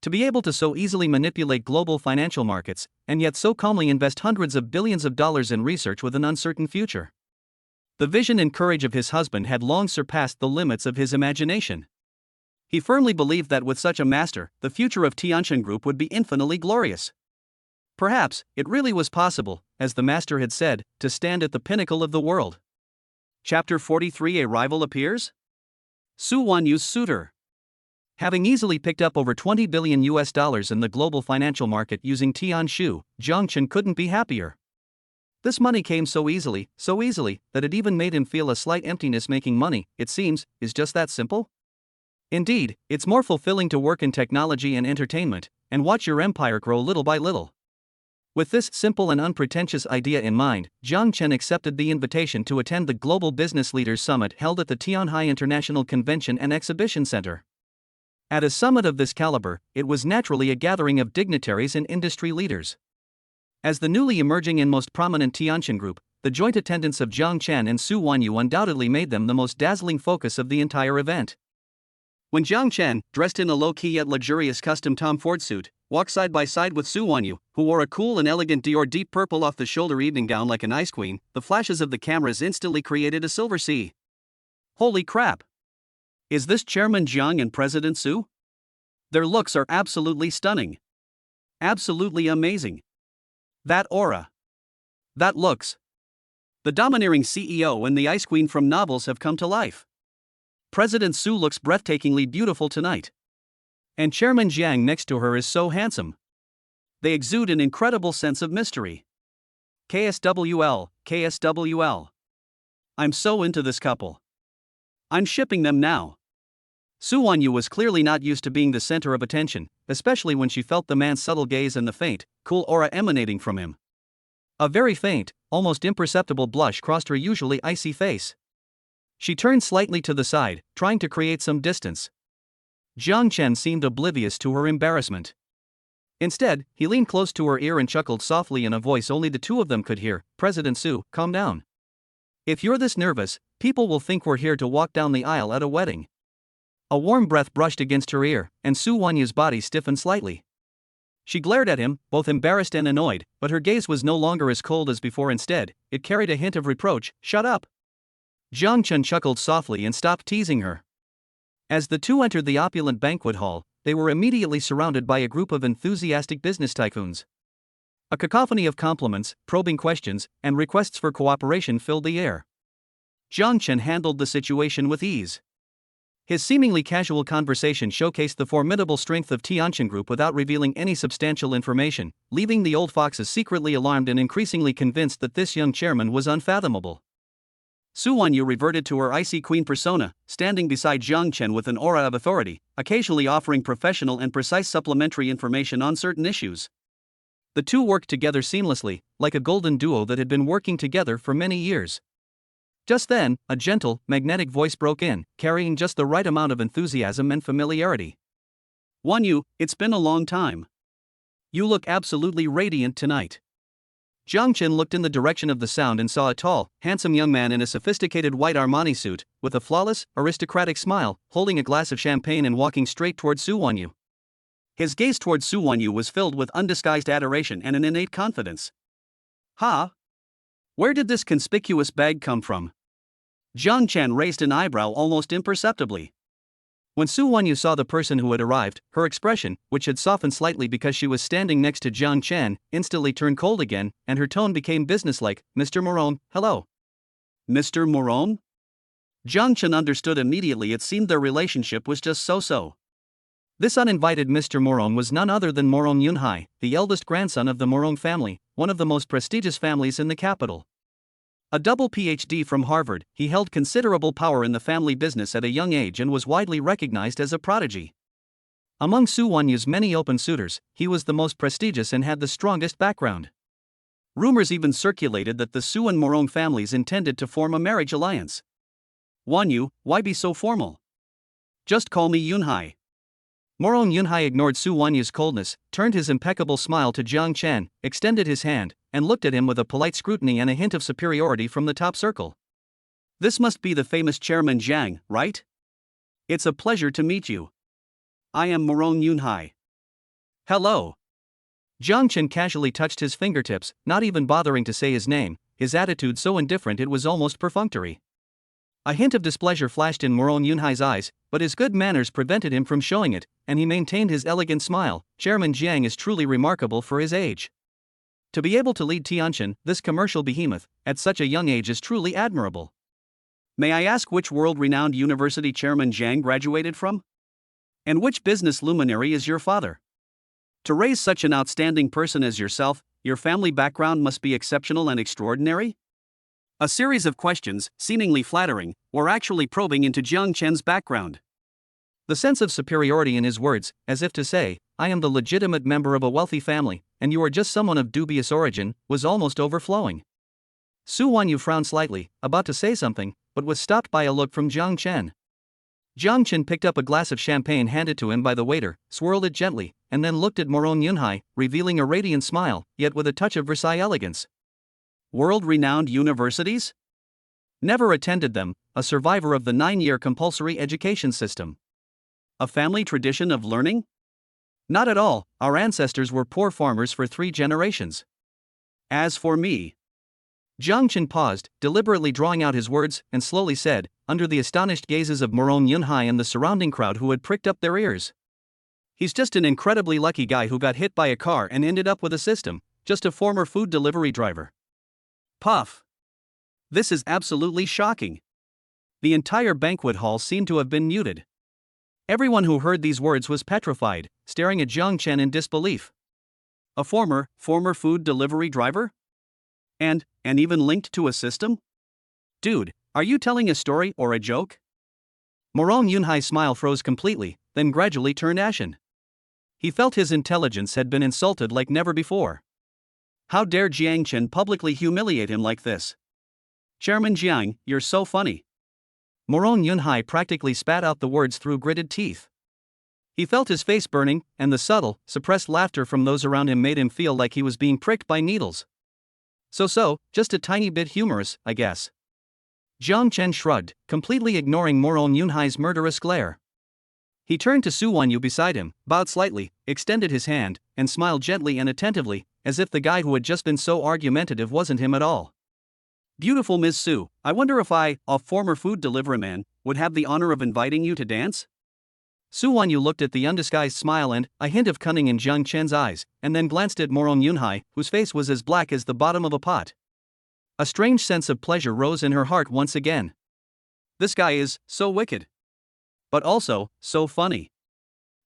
To be able to so easily manipulate global financial markets, and yet so calmly invest hundreds of billions of dollars in research with an uncertain future. The vision and courage of his husband had long surpassed the limits of his imagination. He firmly believed that with such a master, the future of Tianqin Group would be infinitely glorious. Perhaps, it really was possible, as the master had said, to stand at the pinnacle of the world. Chapter 43: A rival appears? Su Wanyu's suitor. Having easily picked up over 20 billion US dollars in the global financial market using Tianshu, Jiang Chen couldn't be happier. This money came so easily, that it even made him feel a slight emptiness. Making money, it seems, is just that simple? Indeed, it's more fulfilling to work in technology and entertainment, and watch your empire grow little by little. With this simple and unpretentious idea in mind, Jiang Chen accepted the invitation to attend the Global Business Leaders Summit held at the Tianhai International Convention and Exhibition Center. At a summit of this caliber, it was naturally a gathering of dignitaries and industry leaders. As the newly emerging and most prominent Tianjin group, the joint attendance of Jiang Chen and Su Wanyu undoubtedly made them the most dazzling focus of the entire event. When Jiang Chen, dressed in a low-key yet luxurious custom Tom Ford suit, walked side by side with Su Wanyu, who wore a cool and elegant Dior deep purple off-the-shoulder evening gown like an ice queen, the flashes of the cameras instantly created a silver sea. Holy crap! Is this Chairman Jiang and President Su? Their looks are absolutely stunning. Absolutely amazing. That aura. That looks. The domineering CEO and the ice queen from novels have come to life. President Su looks breathtakingly beautiful tonight. And Chairman Jiang next to her is so handsome. They exude an incredible sense of mystery. KSWL, KSWL. I'm so into this couple. I'm shipping them now. Su Wanyu was clearly not used to being the center of attention, especially when she felt the man's subtle gaze and the faint, cool aura emanating from him. A very faint, almost imperceptible blush crossed her usually icy face. She turned slightly to the side, trying to create some distance. Jiang Chen seemed oblivious to her embarrassment. Instead, he leaned close to her ear and chuckled softly in a voice only the two of them could hear. President Su, calm down. If you're this nervous, people will think we're here to walk down the aisle at a wedding. A warm breath brushed against her ear, and Su Wanyu's body stiffened slightly. She glared at him, both embarrassed and annoyed, but her gaze was no longer as cold as before. Instead, it carried a hint of reproach. Shut up. Jiang Chen chuckled softly and stopped teasing her. As the two entered the opulent banquet hall, they were immediately surrounded by a group of enthusiastic business tycoons. A cacophony of compliments, probing questions, and requests for cooperation filled the air. Jiang Chen handled the situation with ease. His seemingly casual conversation showcased the formidable strength of Tianjin Group without revealing any substantial information, leaving the old foxes secretly alarmed and increasingly convinced that this young chairman was unfathomable. Su Wanyu reverted to her icy queen persona, standing beside Jiang Chen with an aura of authority, occasionally offering professional and precise supplementary information on certain issues. The two worked together seamlessly, like a golden duo that had been working together for many years. Just then, a gentle, magnetic voice broke in, carrying just the right amount of enthusiasm and familiarity. Wanyu, it's been a long time. You look absolutely radiant tonight. Jiang Chen looked in the direction of the sound and saw a tall, handsome young man in a sophisticated white Armani suit, with a flawless, aristocratic smile, holding a glass of champagne and walking straight toward Su Wanyu. His gaze toward Su Wanyu was filled with undisguised adoration and an innate confidence. Ha! Where did this conspicuous bag come from? Jiang Chen raised an eyebrow almost imperceptibly. When Su Wanyu saw the person who had arrived, her expression, which had softened slightly because she was standing next to Jiang Chen, instantly turned cold again, and her tone became businesslike. Mr. Morone, hello. Mr. Morone? Jiang Chen understood immediately. It seemed their relationship was just so-so. This uninvited Mr. Morone was none other than Morone Yunhai, the eldest grandson of the Morone family, one of the most prestigious families in the capital. A double PhD from Harvard, he held considerable power in the family business at a young age and was widely recognized as a prodigy. Among Su Wanyu's many open suitors, he was the most prestigious and had the strongest background. Rumors even circulated that the Su and Morone families intended to form a marriage alliance. Wanyu, why be so formal? Just call me Yunhai. Morone Yunhai ignored Su Wanyu's coldness, turned his impeccable smile to Jiang Chen, extended his hand, and looked at him with a polite scrutiny and a hint of superiority from the top circle. This must be the famous Chairman Jiang, right? It's a pleasure to meet you. I am Morone Yunhai. Hello. Jiang Chen casually touched his fingertips, not even bothering to say his name, his attitude so indifferent it was almost perfunctory. A hint of displeasure flashed in Morone Yunhai's eyes, but his good manners prevented him from showing it, and he maintained his elegant smile. Chairman Jiang is truly remarkable for his age. To be able to lead Tianjin, this commercial behemoth, at such a young age is truly admirable. May I ask which world-renowned university Chairman Jiang graduated from? And which business luminary is your father? To raise such an outstanding person as yourself, your family background must be exceptional and extraordinary? A series of questions, seemingly flattering, were actually probing into Jiang Chen's background. The sense of superiority in his words, as if to say, I am the legitimate member of a wealthy family, and you are just someone of dubious origin, was almost overflowing. Su Wanyu frowned slightly, about to say something, but was stopped by a look from Jiang Chen. Jiang Chen picked up a glass of champagne handed to him by the waiter, swirled it gently, and then looked at Morong Yunhai, revealing a radiant smile, yet with a touch of Versailles elegance. World-renowned universities? Never attended them, a survivor of the 9-year compulsory education system. A family tradition of learning? Not at all, our ancestors were poor farmers for 3 generations. As for me. Jiang Chen paused, deliberately drawing out his words, and slowly said, under the astonished gazes of Morong Yunhai and the surrounding crowd who had pricked up their ears. He's just an incredibly lucky guy who got hit by a car and ended up with a system, just a former food delivery driver. Puff. This is absolutely shocking. The entire banquet hall seemed to have been muted. Everyone who heard these words was petrified, staring at Jiang Chen in disbelief. A former food delivery driver? And even linked to a system? Dude, are you telling a story or a joke? Morong Yunhai's smile froze completely, then gradually turned ashen. He felt his intelligence had been insulted like never before. How dare Jiang Chen publicly humiliate him like this? Chairman Jiang, you're so funny. Morong Yunhai practically spat out the words through gritted teeth. He felt his face burning, and the subtle, suppressed laughter from those around him made him feel like he was being pricked by needles. So, just a tiny bit humorous, I guess. Jiang Chen shrugged, completely ignoring Morong Yunhai's murderous glare. He turned to Su Wanyu beside him, bowed slightly, extended his hand, and smiled gently and attentively, as if the guy who had just been so argumentative wasn't him at all. Beautiful Ms. Su, I wonder if I, a former food delivery man, would have the honor of inviting you to dance? Su Wanyu looked at the undisguised smile and a hint of cunning in Jiang Chen's eyes, and then glanced at Morong Yunhai, whose face was as black as the bottom of a pot. A strange sense of pleasure rose in her heart once again. This guy is so wicked. But also, so funny.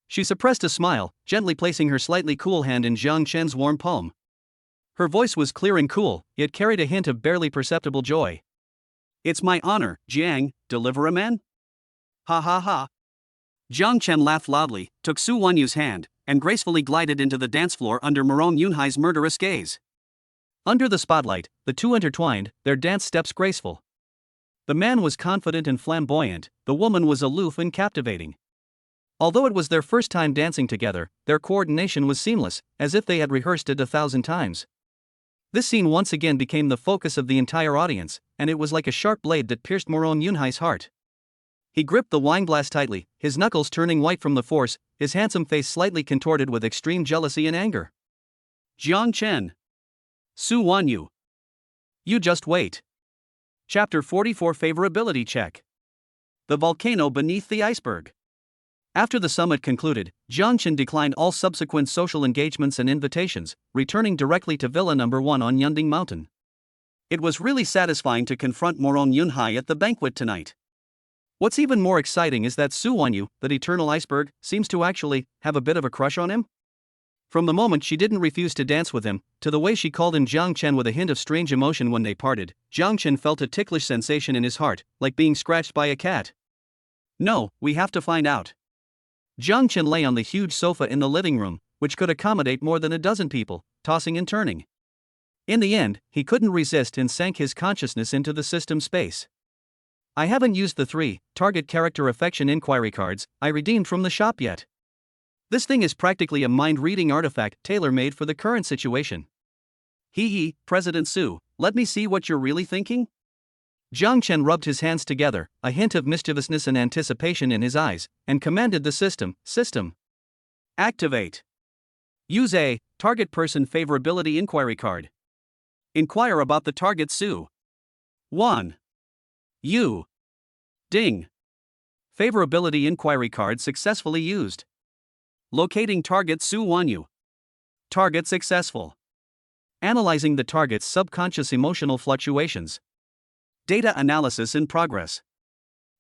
She suppressed a smile, gently placing her slightly cool hand in Jiang Chen's warm palm. Her voice was clear and cool, yet carried a hint of barely perceptible joy. It's my honor, Jiang, deliver-a-man? Ha ha ha. Jiang Chen laughed loudly, took Su Wanyu's hand, and gracefully glided into the dance floor under Morong Yunhai's murderous gaze. Under the spotlight, the two intertwined, their dance steps graceful. The man was confident and flamboyant, the woman was aloof and captivating. Although it was their first time dancing together, their coordination was seamless, as if they had rehearsed it 1,000 times. This scene once again became the focus of the entire audience, and it was like a sharp blade that pierced Morong Yunhai's heart. He gripped the wine glass tightly, his knuckles turning white from the force, his handsome face slightly contorted with extreme jealousy and anger. Jiang Chen. Su Wanyu. You just wait. Chapter 44 Favorability Check. The volcano beneath the iceberg. After the summit concluded, Jiang Chen declined all subsequent social engagements and invitations, returning directly to Villa No. 1 on Yunding Mountain. It was really satisfying to confront Morong Yunhai at the banquet tonight. What's even more exciting is that Su Wanyu, that eternal iceberg, seems to actually have a bit of a crush on him. From the moment she didn't refuse to dance with him, to the way she called him Jiang Chen with a hint of strange emotion when they parted, Jiang Chen felt a ticklish sensation in his heart, like being scratched by a cat. No, we have to find out. Jiang Chen lay on the huge sofa in the living room, which could accommodate more than a dozen people, tossing and turning. In the end, he couldn't resist and sank his consciousness into the system space. I haven't used the 3 target character affection inquiry cards I redeemed from the shop yet. This thing is practically a mind-reading artifact tailor-made for the current situation. Hee, President Su, let me see what you're really thinking? Jiang Chen rubbed his hands together, a hint of mischievousness and anticipation in his eyes, and commanded the system. Activate. Use a target person favorability inquiry card. Inquire about the target Su. 1. You. Ding. Favorability inquiry card successfully used. Locating target Su Wanyu. Target successful. Analyzing the target's subconscious emotional fluctuations. Data analysis in progress.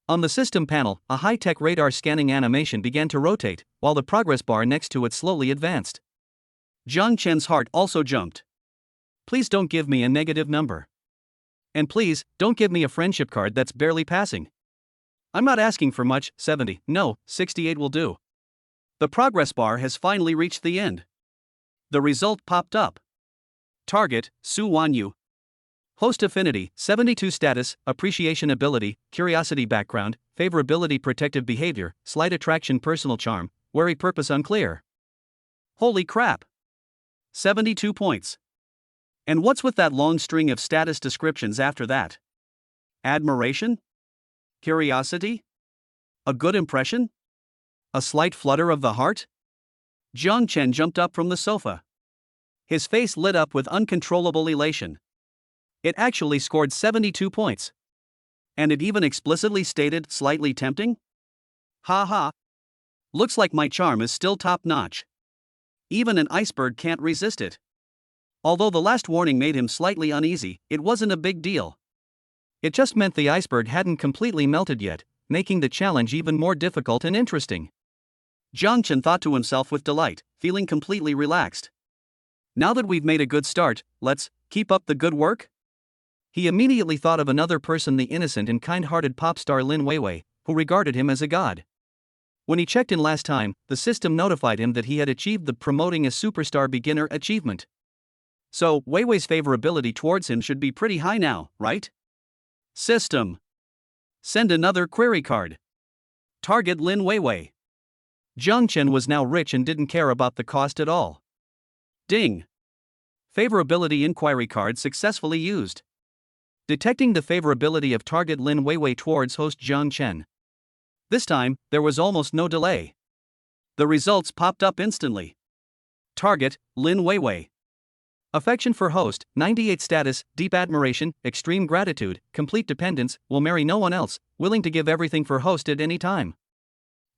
On the system panel, a high-tech radar scanning animation began to rotate, while the progress bar next to it slowly advanced. Jiang Chen's heart also jumped. Please don't give me a negative number. And please, don't give me a friendship card that's barely passing. I'm not asking for much, 70, no, 68 will do. The progress bar has finally reached the end. The result popped up. Target, Su Wanyu. Host affinity, 72 status, appreciation ability, curiosity background, favorability protective behavior, slight attraction personal charm, wary purpose unclear. Holy crap! 72 points. And what's with that long string of status descriptions after that? Admiration? Curiosity? A good impression? A slight flutter of the heart? Jiang Chen jumped up from the sofa. His face lit up with uncontrollable elation. It actually scored 72 points. And it even explicitly stated slightly tempting? Ha ha. Looks like my charm is still top notch. Even an iceberg can't resist it. Although the last warning made him slightly uneasy, it wasn't a big deal. It just meant the iceberg hadn't completely melted yet, making the challenge even more difficult and interesting. Jiang Chen thought to himself with delight, feeling completely relaxed. Now that we've made a good start, let's keep up the good work? He immediately thought of another person, the innocent and kind-hearted pop star Lin Weiwei, who regarded him as a god. When he checked in last time, the system notified him that he had achieved the Promoting a Superstar Beginner achievement. So, Weiwei's favorability towards him should be pretty high now, right? System. Send another query card. Target Lin Weiwei. Jiang Chen was now rich and didn't care about the cost at all. Ding. Favorability inquiry card successfully used. Detecting the favorability of target Lin Weiwei towards host Jiang Chen. This time, there was almost no delay. The results popped up instantly. Target, Lin Weiwei. Affection for host, 98 status, deep admiration, extreme gratitude, complete dependence, will marry no one else, willing to give everything for host at any time.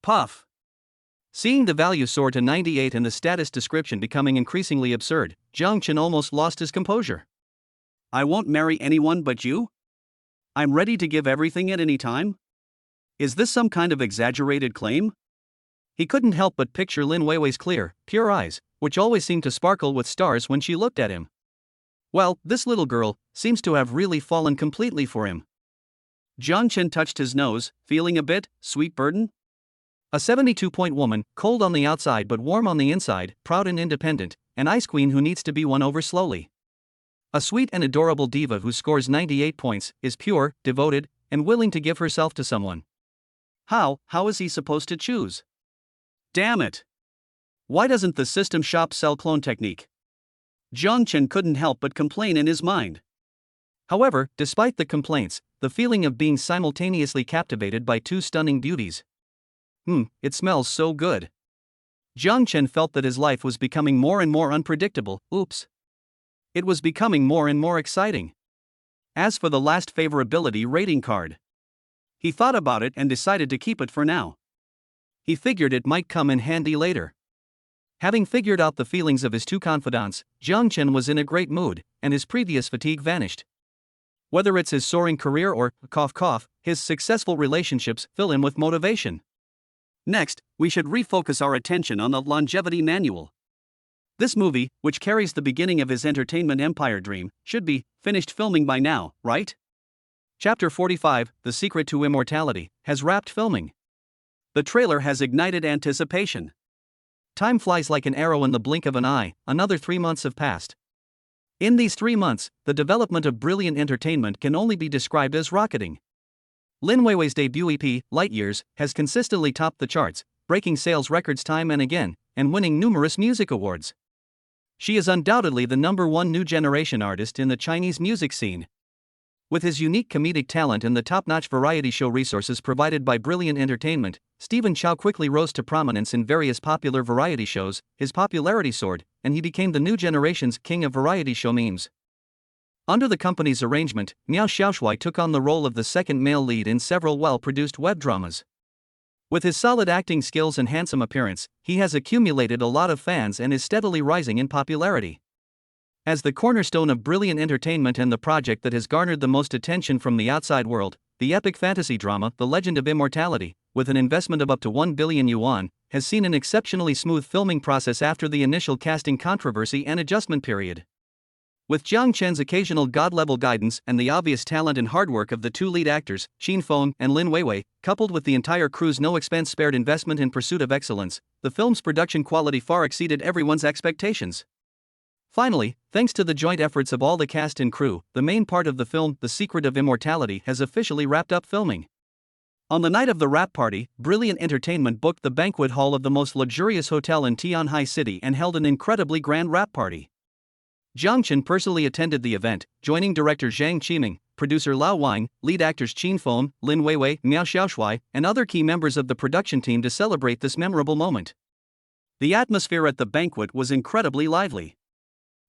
Puff. Seeing the value soar to 98 and the status description becoming increasingly absurd, Jiang Chen almost lost his composure. I won't marry anyone but you? I'm ready to give everything at any time? Is this some kind of exaggerated claim? He couldn't help but picture Lin Weiwei's clear, pure eyes, which always seemed to sparkle with stars when she looked at him. Well, this little girl seems to have really fallen completely for him. Jiang Chen touched his nose, feeling a bit sweet burden. A 72-point woman, cold on the outside but warm on the inside, proud and independent, an ice queen who needs to be won over slowly. A sweet and adorable diva who scores 98 points, is pure, devoted, and willing to give herself to someone. How is he supposed to choose? Damn it! Why doesn't the system shop sell clone technique? Jiang Chen couldn't help but complain in his mind. However, despite the complaints, the feeling of being simultaneously captivated by two stunning beauties. It smells so good. Jiang Chen felt that his life was becoming more and more unpredictable. Oops. It was becoming more and more exciting. As for the last favorability rating card, he thought about it and decided to keep it for now. He figured it might come in handy later. Having figured out the feelings of his two confidants, Jiang Chen was in a great mood, and his previous fatigue vanished. Whether it's his soaring career or, his successful relationships fill him with motivation. Next, we should refocus our attention on the longevity manual. This movie, which carries the beginning of his entertainment empire dream, should be finished filming by now, right? Chapter 45, The Secret to Immortality, has wrapped filming. The trailer has ignited anticipation. Time flies like an arrow in the blink of an eye, another 3 months have passed. In these 3 months, the development of brilliant entertainment can only be described as rocketing. Lin Weiwei's debut EP, Light Years, has consistently topped the charts, breaking sales records time and again, and winning numerous music awards. She is undoubtedly the #1 new generation artist in the Chinese music scene. With his unique comedic talent and the top-notch variety show resources provided by Brilliant Entertainment, Stephen Chow quickly rose to prominence in various popular variety shows. His popularity soared, and he became the new generation's king of variety show memes. Under the company's arrangement, Miao Xiaoshui took on the role of the second male lead in several well-produced web dramas. With his solid acting skills and handsome appearance, he has accumulated a lot of fans and is steadily rising in popularity. As the cornerstone of Brilliant Entertainment and the project that has garnered the most attention from the outside world, the epic fantasy drama The Legend of Immortality, with an investment of up to 1 billion yuan, has seen an exceptionally smooth filming process after the initial casting controversy and adjustment period. With Jiang Chen's occasional god-level guidance and the obvious talent and hard work of the two lead actors, Xin Feng and Lin Weiwei, coupled with the entire crew's no-expense-spared investment in pursuit of excellence, the film's production quality far exceeded everyone's expectations. Finally, thanks to the joint efforts of all the cast and crew, the main part of the film, The Secret of Immortality, has officially wrapped up filming. On the night of the wrap party, Brilliant Entertainment booked the banquet hall of the most luxurious hotel in Tianhai City and held an incredibly grand wrap party. Jiang Chen personally attended the event, joining director Zhang Qiming, producer Lao Wang, lead actors Qin Feng, Lin Weiwei, Miao Xiaoshui, and other key members of the production team to celebrate this memorable moment. The atmosphere at the banquet was incredibly lively.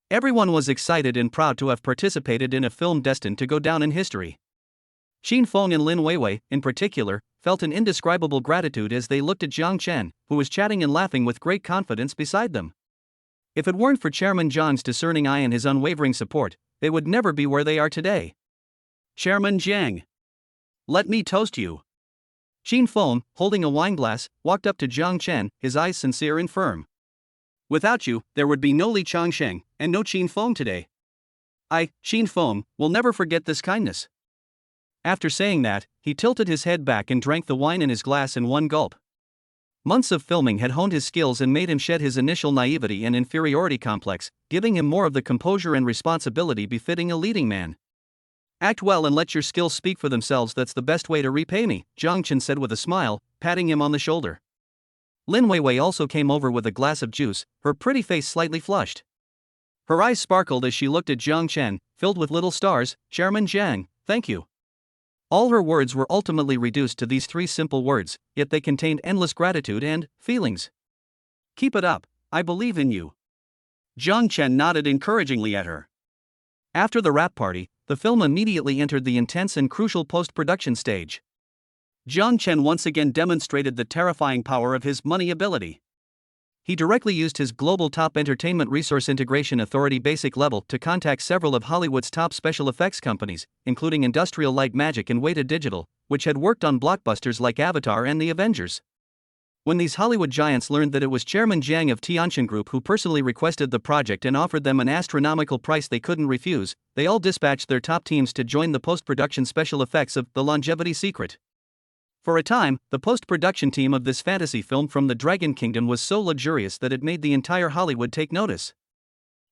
Everyone was excited and proud to have participated in a film destined to go down in history. Qin Feng and Lin Weiwei, in particular, felt an indescribable gratitude as they looked at Jiang Chen, who was chatting and laughing with great confidence beside them. If it weren't for Chairman Jiang's discerning eye and his unwavering support, they would never be where they are today. Chairman Jiang, let me toast you. Qin Feng, holding a wine glass, walked up to Jiang Chen, his eyes sincere and firm. Without you, there would be no Li Changsheng, and no Qin Feng today. I, Qin Feng, will never forget this kindness. After saying that, he tilted his head back and drank the wine in his glass in one gulp. Months of filming had honed his skills and made him shed his initial naivety and inferiority complex, giving him more of the composure and responsibility befitting a leading man. Act well and let your skills speak for themselves. That's the best way to repay me, Jiang Chen said with a smile, patting him on the shoulder. Lin Weiwei also came over with a glass of juice, her pretty face slightly flushed. Her eyes sparkled as she looked at Jiang Chen, filled with little stars. Chairman Jiang, thank you. All her words were ultimately reduced to these three simple words, yet they contained endless gratitude and feelings. Keep it up, I believe in you. Jiang Chen nodded encouragingly at her. After the wrap party, the film immediately entered the intense and crucial post-production stage. Jiang Chen once again demonstrated the terrifying power of his money ability. He directly used his global top entertainment resource integration authority basic level to contact several of Hollywood's top special effects companies, including Industrial Light Magic and Weta Digital, which had worked on blockbusters like Avatar and The Avengers. When these Hollywood giants learned that it was Chairman Jiang of Tianjin Group who personally requested the project and offered them an astronomical price they couldn't refuse, they all dispatched their top teams to join the post-production special effects of The Longevity Secret. For a time, the post-production team of this fantasy film from the Dragon Kingdom was so luxurious that it made the entire Hollywood take notice.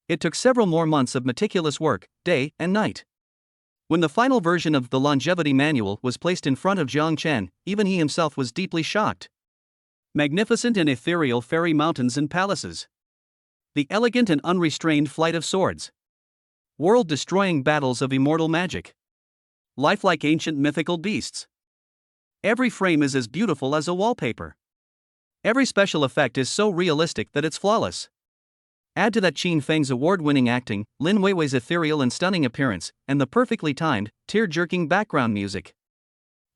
It took several more months of meticulous work, day and night. When the final version of the Longevity Manual was placed in front of Jiang Chen, even he himself was deeply shocked. Magnificent and ethereal fairy mountains and palaces. The elegant and unrestrained flight of swords. World-destroying battles of immortal magic. Lifelike ancient mythical beasts. Every frame is as beautiful as a wallpaper. Every special effect is so realistic that it's flawless. Add to that Qin Feng's award-winning acting, Lin Weiwei's ethereal and stunning appearance, and the perfectly timed, tear-jerking background music.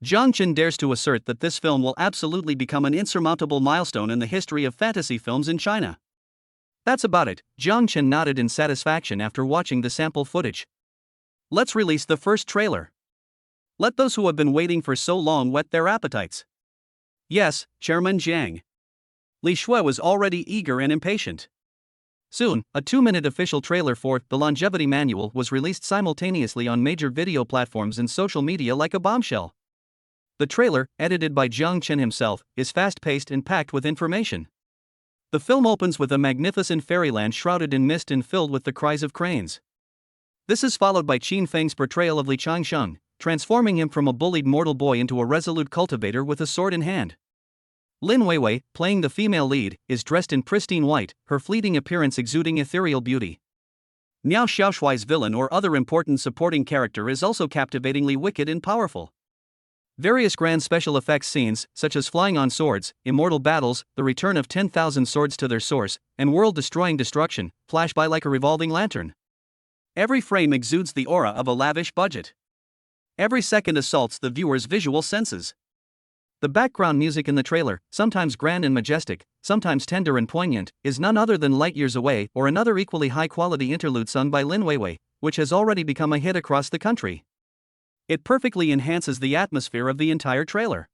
Jiang Chen dares to assert that this film will absolutely become an insurmountable milestone in the history of fantasy films in China. That's about it, Jiang Chen nodded in satisfaction after watching the sample footage. Let's release the first trailer. Let those who have been waiting for so long whet their appetites. Yes, Chairman Jiang. Li Shui was already eager and impatient. Soon, a 2-minute official trailer for The Longevity Manual was released simultaneously on major video platforms and social media like a bombshell. The trailer, edited by Jiang Chen himself, is fast-paced and packed with information. The film opens with a magnificent fairyland shrouded in mist and filled with the cries of cranes. This is followed by Qin Feng's portrayal of Li Changsheng, transforming him from a bullied mortal boy into a resolute cultivator with a sword in hand. Lin Weiwei, playing the female lead, is dressed in pristine white, her fleeting appearance exuding ethereal beauty. Miao Xiaoshui's villain or other important supporting character is also captivatingly wicked and powerful. Various grand special effects scenes, such as flying on swords, immortal battles, the return of 10,000 swords to their source, and world-destroying destruction, flash by like a revolving lantern. Every frame exudes the aura of a lavish budget. Every second assaults the viewer's visual senses. The background music in the trailer, sometimes grand and majestic, sometimes tender and poignant, is none other than Light Years Away or another equally high-quality interlude sung by Lin Weiwei, which has already become a hit across the country. It perfectly enhances the atmosphere of the entire trailer.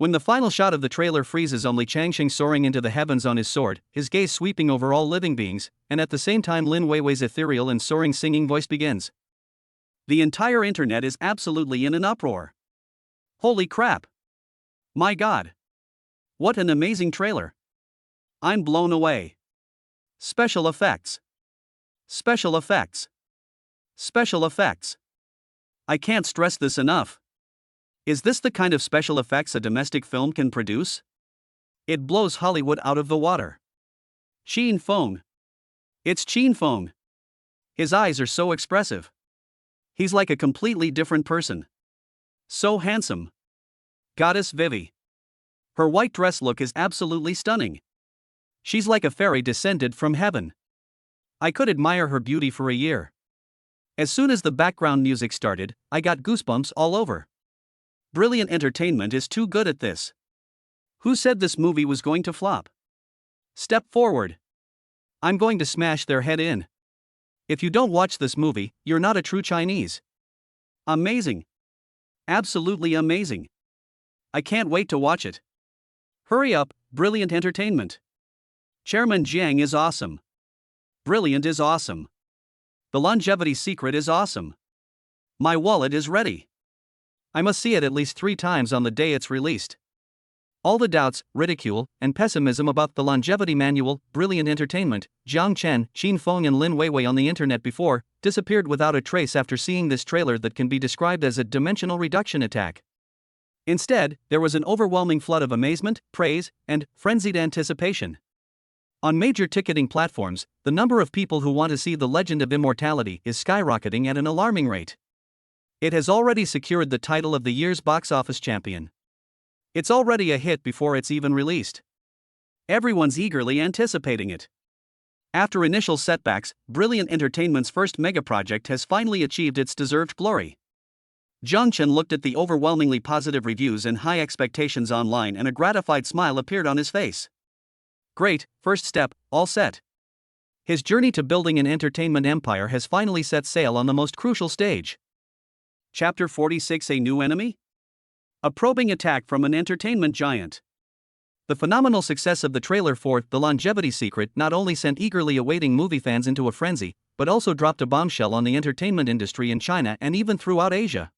When the final shot of the trailer freezes only Changqing soaring into the heavens on his sword, his gaze sweeping over all living beings, and at the same time Lin Weiwei's ethereal and soaring singing voice begins. The entire internet is absolutely in an uproar. Holy crap! My god! What an amazing trailer! I'm blown away. Special effects. Special effects. Special effects. I can't stress this enough. Is this the kind of special effects a domestic film can produce? It blows Hollywood out of the water. Qin Feng. It's Qin Feng. His eyes are so expressive. He's like a completely different person. So handsome. Goddess Vivi. Her white dress look is absolutely stunning. She's like a fairy descended from heaven. I could admire her beauty for a year. As soon as the background music started, I got goosebumps all over. Brilliant Entertainment is too good at this. Who said this movie was going to flop? Step forward. I'm going to smash their head in. If you don't watch this movie, you're not a true Chinese. Amazing. Absolutely amazing. I can't wait to watch it. Hurry up, Brilliant Entertainment. Chairman Jiang is awesome. Brilliant is awesome. The Longevity Secret is awesome. My wallet is ready. I must see it at least 3 times on the day it's released. All the doubts, ridicule, and pessimism about the Longevity Manual, Brilliant Entertainment, Jiang Chen, Qin Feng and Lin Weiwei on the internet before, disappeared without a trace after seeing this trailer that can be described as a dimensional reduction attack. Instead, there was an overwhelming flood of amazement, praise, and frenzied anticipation. On major ticketing platforms, the number of people who want to see The Legend of Immortality is skyrocketing at an alarming rate. It has already secured the title of the year's box office champion. It's already a hit before it's even released. Everyone's eagerly anticipating it. After initial setbacks, Brilliant Entertainment's first mega project has finally achieved its deserved glory. Jiang Chen looked at the overwhelmingly positive reviews and high expectations online, and a gratified smile appeared on his face. Great, first step, all set. His journey to building an entertainment empire has finally set sail on the most crucial stage. Chapter 46: A New Enemy? A probing attack from an entertainment giant. The phenomenal success of the trailer for The Longevity Secret not only sent eagerly awaiting movie fans into a frenzy, but also dropped a bombshell on the entertainment industry in China and even throughout Asia.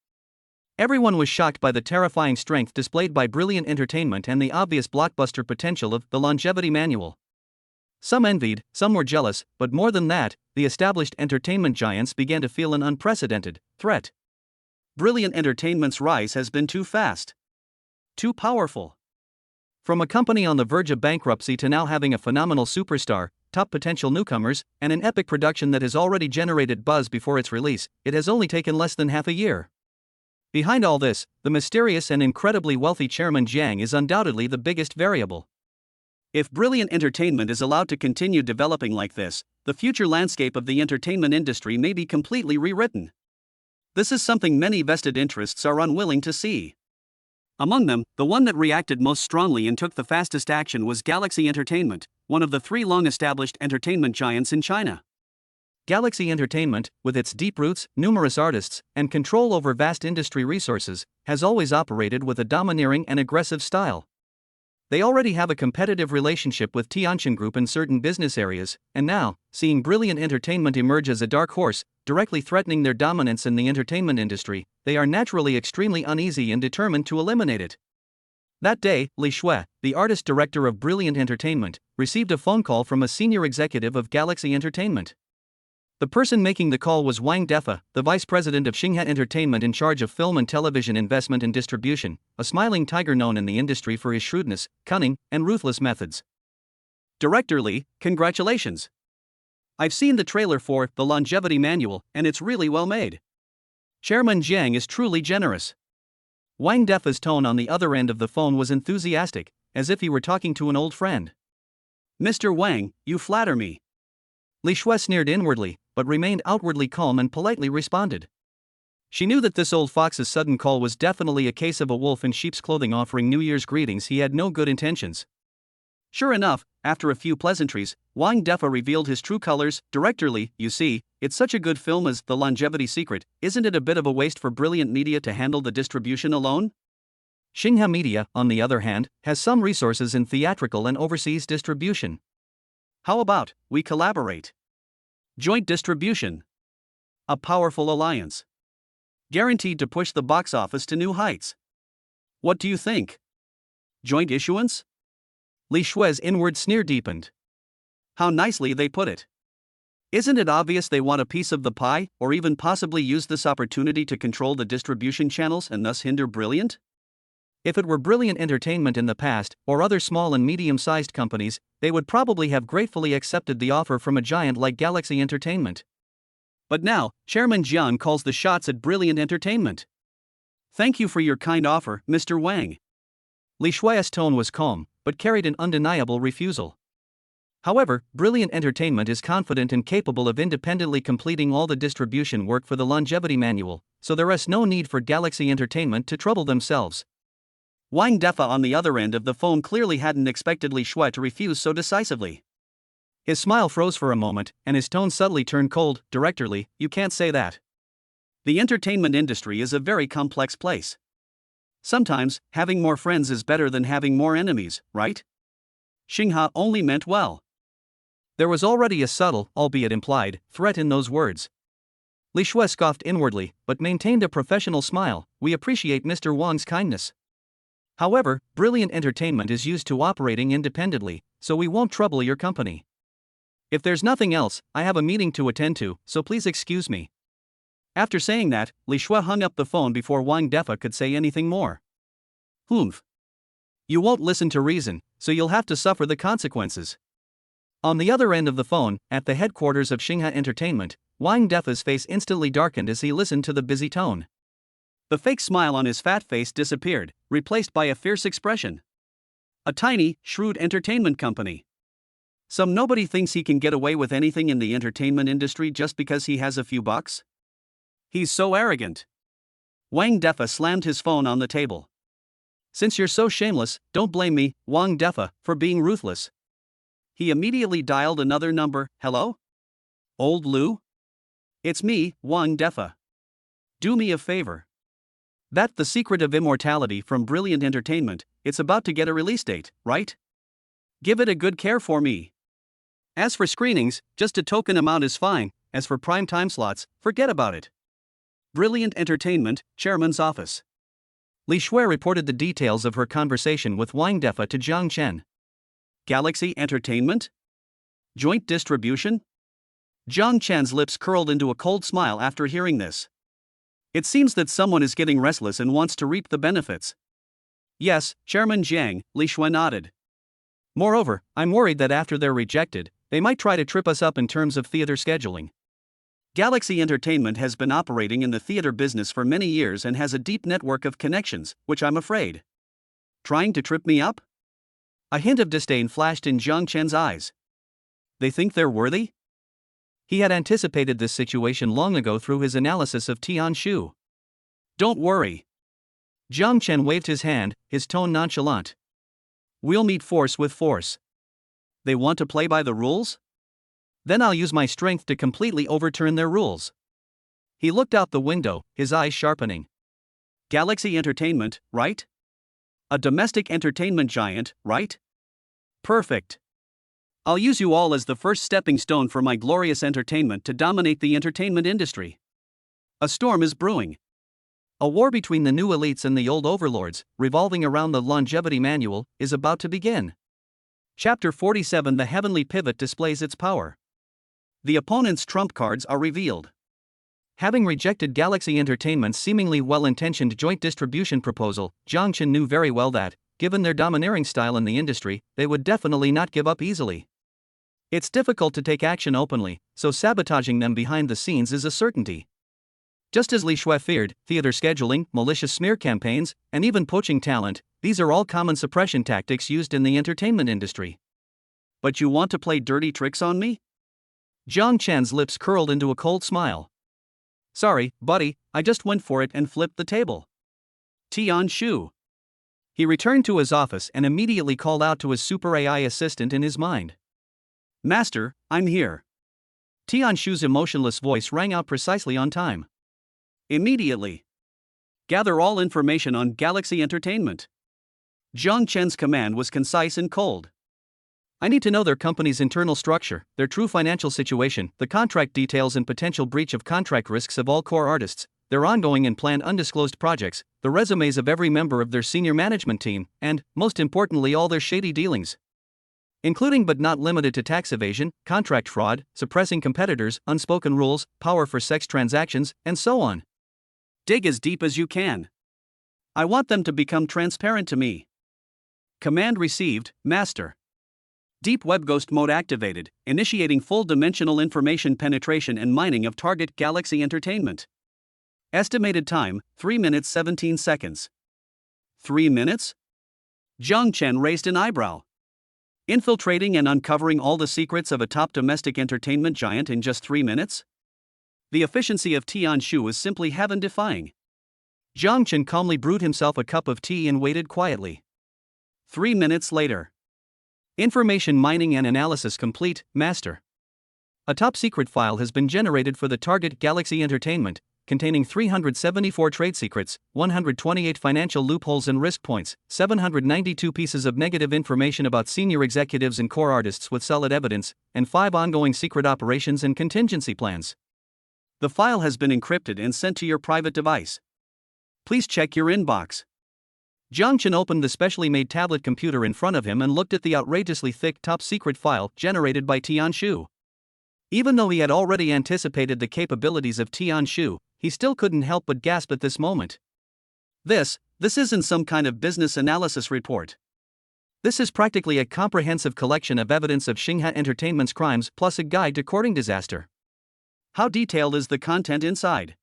Everyone was shocked by the terrifying strength displayed by Brilliant Entertainment and the obvious blockbuster potential of The Longevity Manual. Some envied, some were jealous, but more than that, the established entertainment giants began to feel an unprecedented threat. Brilliant Entertainment's rise has been too fast. Too powerful. From a company on the verge of bankruptcy to now having a phenomenal superstar, top potential newcomers, and an epic production that has already generated buzz before its release, it has only taken less than half a year. Behind all this, the mysterious and incredibly wealthy Chairman Jiang is undoubtedly the biggest variable. If Brilliant Entertainment is allowed to continue developing like this, the future landscape of the entertainment industry may be completely rewritten. This is something many vested interests are unwilling to see. Among them, the one that reacted most strongly and took the fastest action was Galaxy Entertainment, one of the 3 long-established entertainment giants in China. Galaxy Entertainment, with its deep roots, numerous artists, and control over vast industry resources, has always operated with a domineering and aggressive style. They already have a competitive relationship with Tianqin Group in certain business areas, and now, seeing Brilliant Entertainment emerge as a dark horse, directly threatening their dominance in the entertainment industry, they are naturally extremely uneasy and determined to eliminate it. That day, Li Shui, the artist director of Brilliant Entertainment, received a phone call from a senior executive of Galaxy Entertainment. The person making the call was Wang Defa, the vice president of Xinghe Entertainment in charge of film and television investment and distribution, a smiling tiger known in the industry for his shrewdness, cunning, and ruthless methods. Director Li, congratulations. I've seen the trailer for The Longevity Manual, and it's really well made. Chairman Jiang is truly generous. Wang Defa's tone on the other end of the phone was enthusiastic, as if he were talking to an old friend. Mr. Wang, you flatter me. Li Shui sneered inwardly, but remained outwardly calm and politely responded. She knew that this old fox's sudden call was definitely a case of a wolf in sheep's clothing offering New Year's greetings. He had no good intentions. Sure enough, after a few pleasantries, Wang Defa revealed his true colors. Director Li, you see, it's such a good film as The Longevity Secret, isn't it a bit of a waste for Brilliant Media to handle the distribution alone? Xinghe Media, on the other hand, has some resources in theatrical and overseas distribution. How about we collaborate? Joint distribution. A powerful alliance. Guaranteed to push the box office to new heights. What do you think? Joint issuance? Li Shui's inward sneer deepened. How nicely they put it. Isn't it obvious they want a piece of the pie, or even possibly use this opportunity to control the distribution channels and thus hinder Brilliant? If it were Brilliant Entertainment in the past, or other small and medium-sized companies, they would probably have gratefully accepted the offer from a giant like Galaxy Entertainment. But now, Chairman Jiang calls the shots at Brilliant Entertainment. Thank you for your kind offer, Mr. Wang. Li Shui's tone was calm, but carried an undeniable refusal. However, Brilliant Entertainment is confident and capable of independently completing all the distribution work for the longevity manual, so there is no need for Galaxy Entertainment to trouble themselves. Wang Defa on the other end of the phone clearly hadn't expected Li Shui to refuse so decisively. His smile froze for a moment, and his tone suddenly turned cold. Directorly, you can't say that. The entertainment industry is a very complex place. Sometimes, having more friends is better than having more enemies, right? Xinghe only meant well. There was already a subtle, albeit implied, threat in those words. Li Shui scoffed inwardly, but maintained a professional smile. We appreciate Mr. Wang's kindness. However, Brilliant Entertainment is used to operating independently, so we won't trouble your company. If there's nothing else, I have a meeting to attend to, so please excuse me. After saying that, Li Shui hung up the phone before Wang Defa could say anything more. Humph. You won't listen to reason, so you'll have to suffer the consequences. On the other end of the phone, at the headquarters of Xinghe Entertainment, Wang Defa's face instantly darkened as he listened to the busy tone. The fake smile on his fat face disappeared, replaced by a fierce expression. A tiny, shrewd entertainment company. Some nobody thinks he can get away with anything in the entertainment industry just because he has a few bucks? He's so arrogant. Wang Defa slammed his phone on the table. Since you're so shameless, don't blame me, Wang Defa, for being ruthless. He immediately dialed another number. Hello? Old Lu? It's me, Wang Defa. Do me a favor. That's The Secret of Immortality from Brilliant Entertainment. It's about to get a release date, right? Give it a good care for me. As for screenings, just a token amount is fine. As for prime time slots, forget about it. Brilliant Entertainment, Chairman's Office. Li Shui reported the details of her conversation with Wang Defa to Jiang Chen. Galaxy Entertainment? Joint distribution? Jiang Chen's lips curled into a cold smile after hearing this. It seems that someone is getting restless and wants to reap the benefits. Yes, Chairman Jiang, Li Shui nodded. Moreover, I'm worried that after they're rejected, they might try to trip us up in terms of theater scheduling. Galaxy Entertainment has been operating in the theater business for many years and has a deep network of connections, which I'm afraid. Trying to trip me up? A hint of disdain flashed in Jiang Chen's eyes. They think they're worthy? He had anticipated this situation long ago through his analysis of Tian Shu. Don't worry. Jiang Chen waved his hand, his tone nonchalant. We'll meet force with force. They want to play by the rules? Then I'll use my strength to completely overturn their rules. He looked out the window, his eyes sharpening. Galaxy Entertainment, right? A domestic entertainment giant, right? Perfect. I'll use you all as the first stepping stone for my glorious entertainment to dominate the entertainment industry. A storm is brewing. A war between the new elites and the old overlords, revolving around the longevity manual, is about to begin. Chapter 47. The Heavenly Pivot displays its power. The opponent's trump cards are revealed. Having rejected Galaxy Entertainment's seemingly well-intentioned joint distribution proposal, Jiang Chen knew very well that, given their domineering style in the industry, they would definitely not give up easily. It's difficult to take action openly, so sabotaging them behind the scenes is a certainty. Just as Li Shui feared, theater scheduling, malicious smear campaigns, and even poaching talent, these are all common suppression tactics used in the entertainment industry. But you want to play dirty tricks on me? Jiang Chen's lips curled into a cold smile. Sorry, buddy, I just went for it and flipped the table. Tian Shu. He returned to his office and immediately called out to his super AI assistant in his mind. Master, I'm here. Tian Shu's emotionless voice rang out precisely on time. Immediately. Gather all information on Galaxy Entertainment. Zhang Chen's command was concise and cold. I need to know their company's internal structure, their true financial situation, the contract details and potential breach of contract risks of all core artists, their ongoing and planned undisclosed projects, the resumes of every member of their senior management team, and, most importantly, all their shady dealings. Including but not limited to tax evasion, contract fraud, suppressing competitors, unspoken rules, power for sex transactions, and so on. Dig as deep as you can. I want them to become transparent to me. Command received, Master. Deep Web Ghost Mode activated, initiating full-dimensional information penetration and mining of target Galaxy Entertainment. Estimated time, 3 minutes 17 seconds. 3 minutes? Zhang Chen raised an eyebrow. Infiltrating and uncovering all the secrets of a top domestic entertainment giant in just 3 minutes? The efficiency of Tianshu is simply heaven-defying. Zhang Chen calmly brewed himself a cup of tea and waited quietly. 3 minutes later. Information mining and analysis complete, Master. A top-secret file has been generated for the target Galaxy Entertainment, containing 374 trade secrets, 128 financial loopholes and risk points, 792 pieces of negative information about senior executives and core artists with solid evidence, and 5 ongoing secret operations and contingency plans. The file has been encrypted and sent to your private device. Please check your inbox. Zhang Chen opened the specially made tablet computer in front of him and looked at the outrageously thick top-secret file generated by Tianshu. Even though he had already anticipated the capabilities of Tianshu, he still couldn't help but gasp at this moment. This isn't some kind of business analysis report. This is practically a comprehensive collection of evidence of Xingha Entertainment's crimes plus a guide to courting disaster. How detailed is the content inside?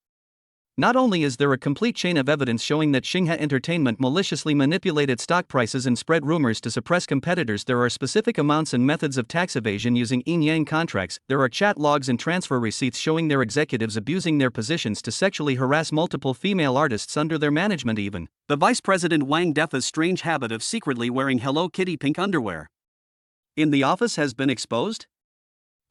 Not only is there a complete chain of evidence showing that Xingha Entertainment maliciously manipulated stock prices and spread rumors to suppress competitors, there are specific amounts and methods of tax evasion using yin-yang contracts, there are chat logs and transfer receipts showing their executives abusing their positions to sexually harass multiple female artists under their management even. The Vice President Wang Defa's strange habit of secretly wearing Hello Kitty pink underwear in the office has been exposed?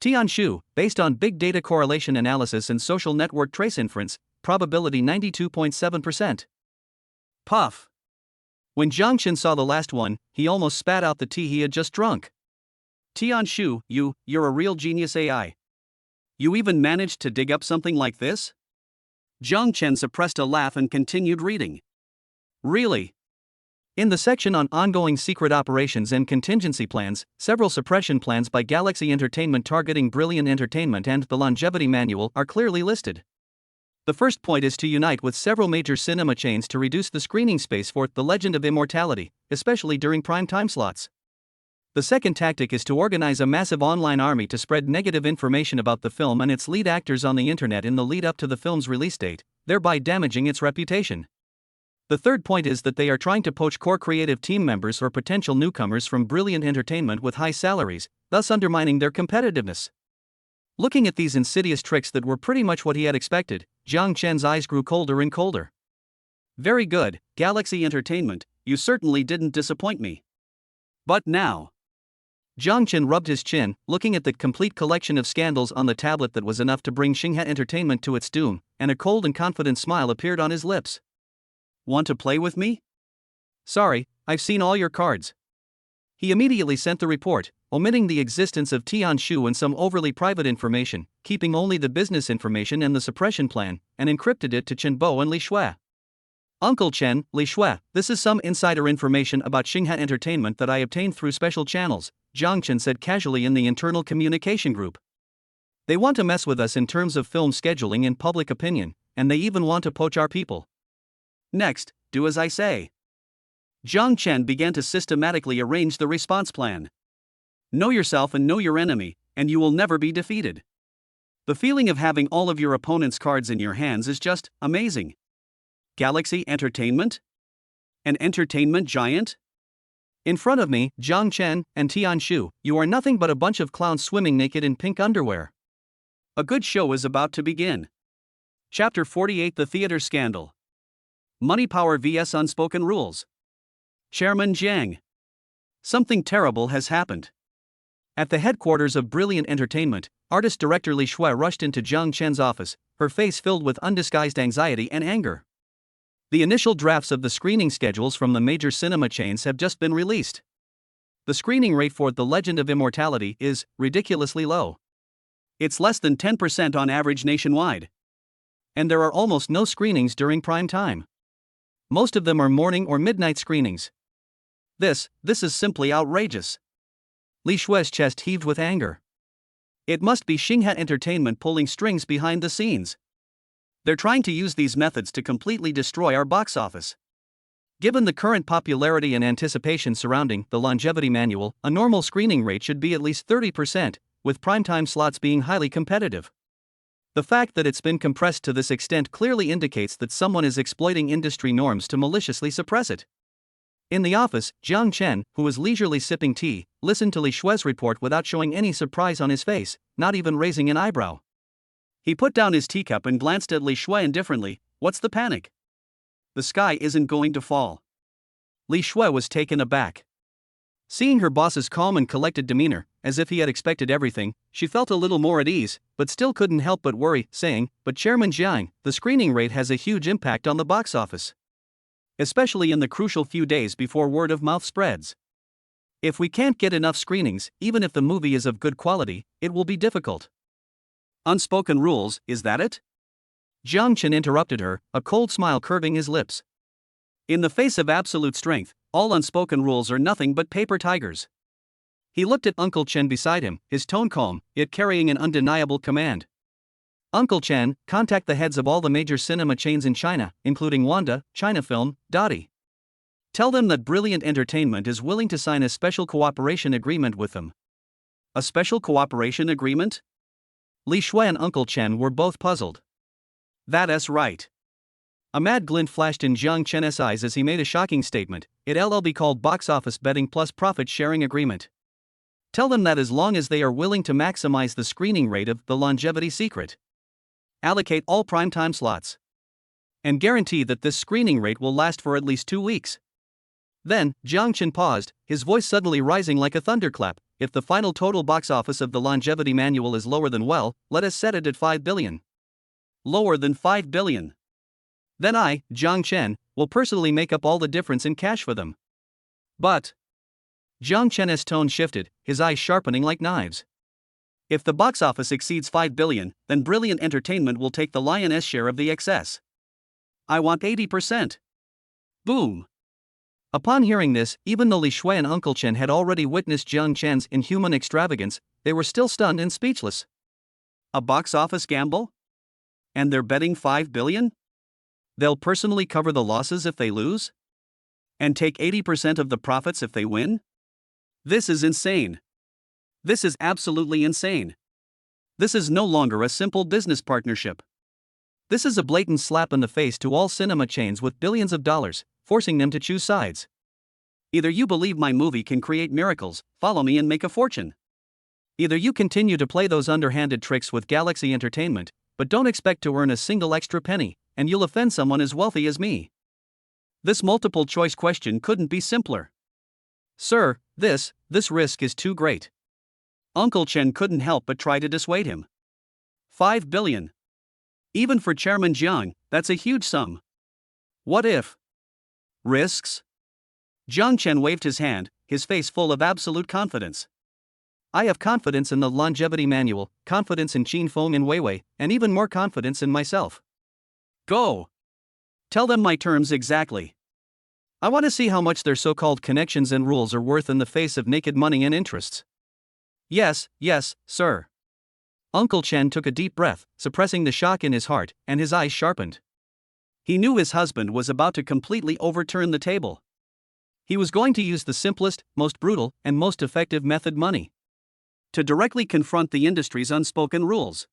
Tianshu, based on big data correlation analysis and social network trace inference, probability 92.7%. Puff. When Zhang Chen saw the last one, he almost spat out the tea he had just drunk. Tianshu, you're a real genius AI. You even managed to dig up something like this? Zhang Chen suppressed a laugh and continued reading. Really? In the section on ongoing secret operations and contingency plans, several suppression plans by Galaxy Entertainment targeting Brilliant Entertainment and the Longevity Manual are clearly listed. The first point is to unite with several major cinema chains to reduce the screening space for The Legend of Immortality, especially during prime time slots. The second tactic is to organize a massive online army to spread negative information about the film and its lead actors on the internet in the lead up to the film's release date, thereby damaging its reputation. The third point is that they are trying to poach core creative team members or potential newcomers from Brilliant Entertainment with high salaries, thus undermining their competitiveness. Looking at these insidious tricks that were pretty much what he had expected, Zhang Chen's eyes grew colder and colder. Very good, Galaxy Entertainment, you certainly didn't disappoint me. But now. Zhang Chen rubbed his chin, looking at the complete collection of scandals on the tablet that was enough to bring Xingha Entertainment to its doom, and a cold and confident smile appeared on his lips. Want to play with me? Sorry, I've seen all your cards. He immediately sent the report, omitting the existence of Tianshu and some overly private information, keeping only the business information and the suppression plan, and encrypted it to Chen Bo and Li Shui. Uncle Chen, Li Shui, this is some insider information about Xingha Entertainment that I obtained through special channels, Zhang Chen said casually in the internal communication group. They want to mess with us in terms of film scheduling and public opinion, and they even want to poach our people. Next, do as I say. Zhang Chen began to systematically arrange the response plan. Know yourself and know your enemy, and you will never be defeated. The feeling of having all of your opponent's cards in your hands is just amazing. Galaxy Entertainment? An entertainment giant? In front of me, Zhang Chen and Tianshu, you are nothing but a bunch of clowns swimming naked in pink underwear. A good show is about to begin. Chapter 48: The Theater Scandal. Money Power vs Unspoken Rules. Chairman Jiang. Something terrible has happened. At the headquarters of Brilliant Entertainment, artist director Li Shui rushed into Zhang Chen's office, her face filled with undisguised anxiety and anger. The initial drafts of the screening schedules from the major cinema chains have just been released. The screening rate for The Legend of Immortality is ridiculously low. It's less than 10% on average nationwide. And there are almost no screenings during prime time. Most of them are morning or midnight screenings. This is simply outrageous. Li Shui's chest heaved with anger. It must be Xinghe Entertainment pulling strings behind the scenes. They're trying to use these methods to completely destroy our box office. Given the current popularity and anticipation surrounding The Longevity Manual, a normal screening rate should be at least 30%, with primetime slots being highly competitive. The fact that it's been compressed to this extent clearly indicates that someone is exploiting industry norms to maliciously suppress it. In the office, Jiang Chen, who was leisurely sipping tea, listened to Li Shui's report without showing any surprise on his face, not even raising an eyebrow. He put down his teacup and glanced at Li Shui indifferently. What's the panic? The sky isn't going to fall. Li Shui was taken aback. Seeing her boss's calm and collected demeanor, as if he had expected everything, she felt a little more at ease, but still couldn't help but worry, saying, "But Chairman Jiang, the screening rate has a huge impact on the box office. Especially in the crucial few days before word of mouth spreads. If we can't get enough screenings, even if the movie is of good quality, it will be difficult." Unspoken rules, is that it? Jiang Chen interrupted her, a cold smile curving his lips. In the face of absolute strength, all unspoken rules are nothing but paper tigers. He looked at Uncle Chen beside him, his tone calm, yet carrying an undeniable command. "Uncle Chen, contact the heads of all the major cinema chains in China, including Wanda, China Film, Dottie. Tell them that Brilliant Entertainment is willing to sign a special cooperation agreement with them." A special cooperation agreement? Li Shui and Uncle Chen were both puzzled. That's right. A mad glint flashed in Jiang Chen's eyes as he made a shocking statement. It'll be called Box Office Betting Plus Profit Sharing Agreement. Tell them that as long as they are willing to maximize the screening rate of The Longevity Secret, allocate all primetime slots, and guarantee that this screening rate will last for at least 2 weeks. Then, Jiang Chen paused, his voice suddenly rising like a thunderclap. If the final total box office of The Longevity Manual is lower than, well, let us set it at 5 billion. Lower than 5 billion. Then I, Jiang Chen, will personally make up all the difference in cash for them. But Jiang Chen's tone shifted, his eyes sharpening like knives. If the box office exceeds 5 billion, then Brilliant Entertainment will take the lion's share of the excess. I want 80%. Boom. Upon hearing this, even though Li Shui and Uncle Chen had already witnessed Jiang Chen's inhuman extravagance, they were still stunned and speechless. A box office gamble? And they're betting 5 billion? They'll personally cover the losses if they lose? And take 80% of the profits if they win? This is insane. This is absolutely insane. This is no longer a simple business partnership. This is a blatant slap in the face to all cinema chains with billions of dollars, forcing them to choose sides. Either you believe my movie can create miracles, follow me and make a fortune. Either you continue to play those underhanded tricks with Galaxy Entertainment, but don't expect to earn a single extra penny, and you'll offend someone as wealthy as me. This multiple choice question couldn't be simpler. Sir, this risk is too great. Uncle Chen couldn't help but try to dissuade him. 5 billion. Even for Chairman Jiang, that's a huge sum. What if? Risks? Jiang Chen waved his hand, his face full of absolute confidence. I have confidence in the Longevity Manual, confidence in Qin Feng and Weiwei, and even more confidence in myself. Go. Tell them my terms exactly. I want to see how much their so-called connections and rules are worth in the face of naked money and interests. Yes, sir. Uncle Chen took a deep breath, suppressing the shock in his heart, and his eyes sharpened. He knew his husband was about to completely overturn the table. He was going to use the simplest, most brutal, and most effective method, money, to directly confront the industry's unspoken rules.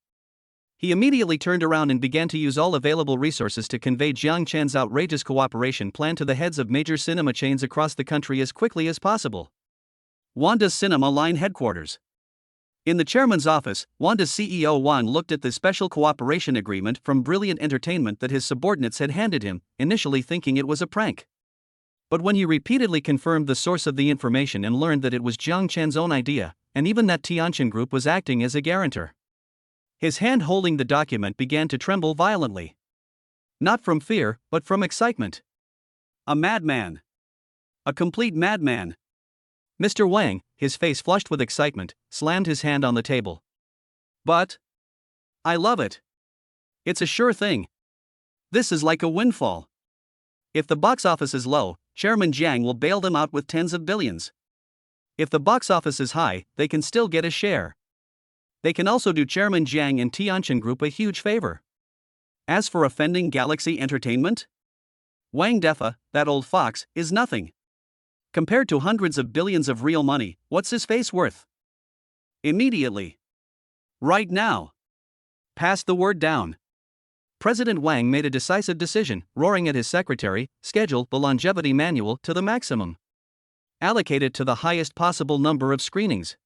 He immediately turned around and began to use all available resources to convey Jiang Chen's outrageous cooperation plan to the heads of major cinema chains across the country as quickly as possible. Wanda's Cinema Line headquarters. In the chairman's office, Wanda's CEO Yuan looked at the special cooperation agreement from Brilliant Entertainment that his subordinates had handed him, initially thinking it was a prank. But when he repeatedly confirmed the source of the information and learned that it was Jiang Chen's own idea, and even that Tianqin Group was acting as a guarantor, his hand holding the document began to tremble violently. Not from fear, but from excitement. A madman. A complete madman. Mr. Wang, his face flushed with excitement, slammed his hand on the table. But I love it. It's a sure thing. This is like a windfall. If the box office is low, Chairman Jiang will bail them out with tens of billions. If the box office is high, they can still get a share. They can also do Chairman Jiang and Tianqin Group a huge favor. As for offending Galaxy Entertainment, Wang Defa, that old fox, is nothing. Compared to hundreds of billions of real money, what's his face worth? Immediately. Right now. Pass the word down. President Wang made a decisive decision, roaring at his secretary, schedule the longevity manual to the maximum. Allocate it to the highest possible number of screenings.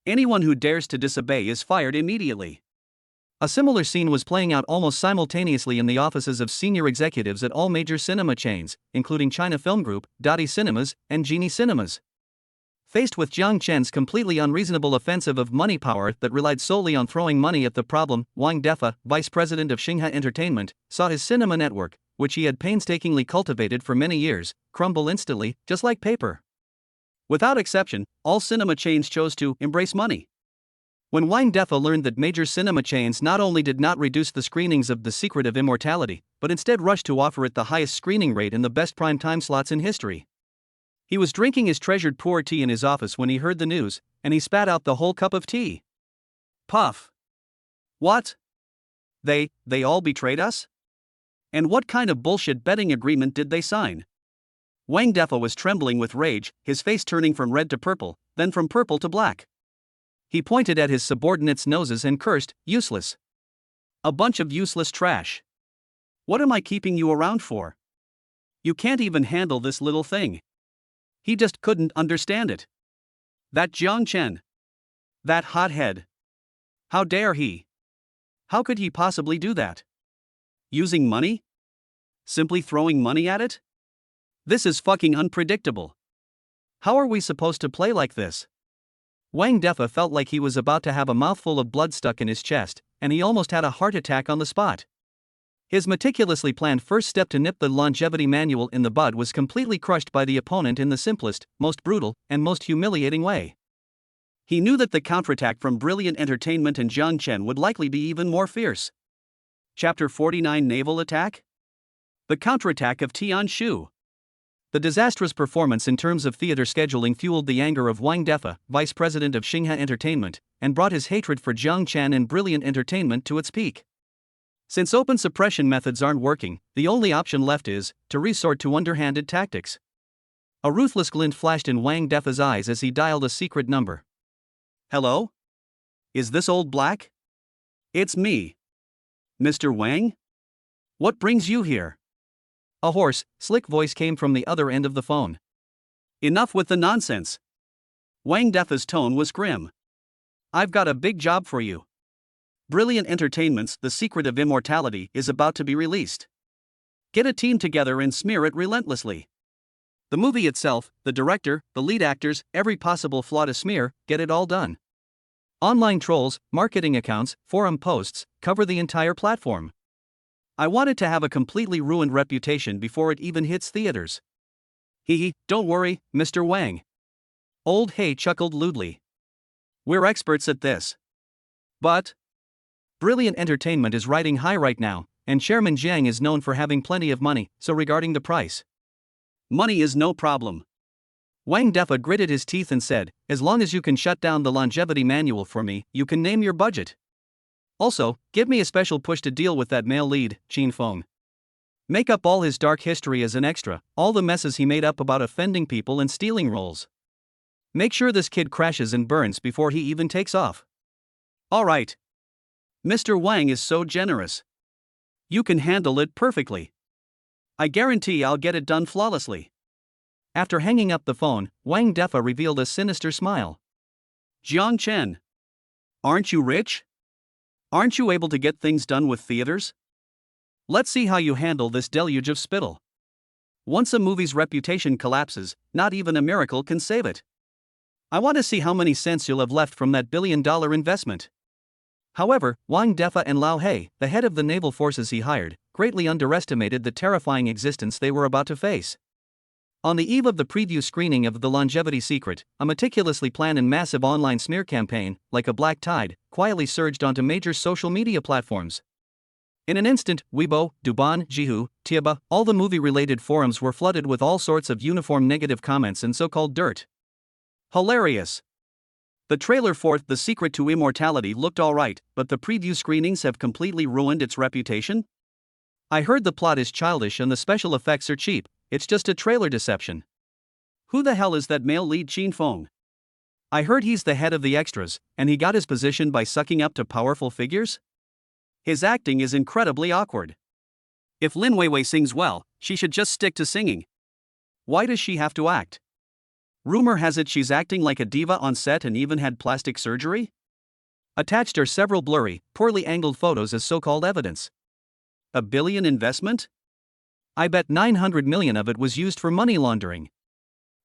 Anyone who dares to disobey is fired immediately. A similar scene was playing out almost simultaneously in the offices of senior executives at all major cinema chains, including China Film Group, Dadi Cinemas, and Genie Cinemas. Faced with Jiang Chen's completely unreasonable offensive of money power that relied solely on throwing money at the problem, Wang Defa, vice president of Xinghe Entertainment, saw his cinema network, which he had painstakingly cultivated for many years, crumble instantly, just like paper. Without exception, all cinema chains chose to embrace money. When Wang Defa learned that major cinema chains not only did not reduce the screenings of The Secret of Immortality, but instead rushed to offer it the highest screening rate in the best prime time slots in history. He was drinking his treasured pu'er tea in his office when he heard the news, and he spat out the whole cup of tea. Puff. What? They all betrayed us? And what kind of bullshit betting agreement did they sign? Wang Defa was trembling with rage, his face turning from red to purple, then from purple to black. He pointed at his subordinates' noses and cursed, useless. A bunch of useless trash. What am I keeping you around for? You can't even handle this little thing. He just couldn't understand it. That Jiang Chen. That hothead. How dare he? How could he possibly do that? Using money? Simply throwing money at it? This is fucking unpredictable. How are we supposed to play like this? Wang Defa felt like he was about to have a mouthful of blood stuck in his chest, and he almost had a heart attack on the spot. His meticulously planned first step to nip the longevity manual in the bud was completely crushed by the opponent in the simplest, most brutal, and most humiliating way. He knew that the counterattack from Brilliant Entertainment and Jiang Chen would likely be even more fierce. Chapter 49 Naval Attack? The counterattack of Tianshu. The disastrous performance in terms of theater scheduling fueled the anger of Wang Defa, vice president of Xinghe Entertainment, and brought his hatred for Jiang Chen and Brilliant Entertainment to its peak. Since open suppression methods aren't working, the only option left is to resort to underhanded tactics. A ruthless glint flashed in Wang Defa's eyes as he dialed a secret number. Hello? Is this old black? It's me. Mr. Wang? What brings you here? A hoarse, slick voice came from the other end of the phone. Enough with the nonsense. Wang Defa's tone was grim. I've got a big job for you. Brilliant Entertainment's The Secret of Immortality is about to be released. Get a team together and smear it relentlessly. The movie itself, the director, the lead actors, every possible flaw to smear, get it all done. Online trolls, marketing accounts, forum posts, cover the entire platform. I want it to have a completely ruined reputation before it even hits theaters. Hee, don't worry, Mr. Wang. Old Hay chuckled lewdly. We're experts at this. But Brilliant Entertainment is riding high right now, and Chairman Jiang is known for having plenty of money, so regarding the price. Money is no problem. Wang Defa gritted his teeth and said, as long as you can shut down the longevity manual for me, you can name your budget. Also, give me a special push to deal with that male lead, Qin Feng. Make up all his dark history as an extra, all the messes he made up about offending people and stealing roles. Make sure this kid crashes and burns before he even takes off. All right. Mr. Wang is so generous. You can handle it perfectly. I guarantee I'll get it done flawlessly. After hanging up the phone, Wang Defa revealed a sinister smile. Jiang Chen. Aren't you rich? Aren't you able to get things done with theaters? Let's see how you handle this deluge of spittle. Once a movie's reputation collapses, not even a miracle can save it. I want to see how many cents you'll have left from that billion-dollar investment. However, Wang Defa and Lao He, the head of the naval forces he hired, greatly underestimated the terrifying existence they were about to face. On the eve of the preview screening of The Longevity Secret, a meticulously planned and massive online smear campaign, like a black tide, quietly surged onto major social media platforms. In an instant, Weibo, Douban, Jihu, Tieba, all the movie-related forums were flooded with all sorts of uniform negative comments and so-called dirt. Hilarious. The trailer for The Secret to Immortality looked alright, but the preview screenings have completely ruined its reputation? I heard the plot is childish and the special effects are cheap, it's just a trailer deception. Who the hell is that male lead Qin Feng? I heard he's the head of the extras, and he got his position by sucking up to powerful figures? His acting is incredibly awkward. If Lin Weiwei sings well, she should just stick to singing. Why does she have to act? Rumor has it she's acting like a diva on set and even had plastic surgery? Attached are several blurry, poorly angled photos as so-called evidence. $1 billion investment? I bet 900 million of it was used for money laundering.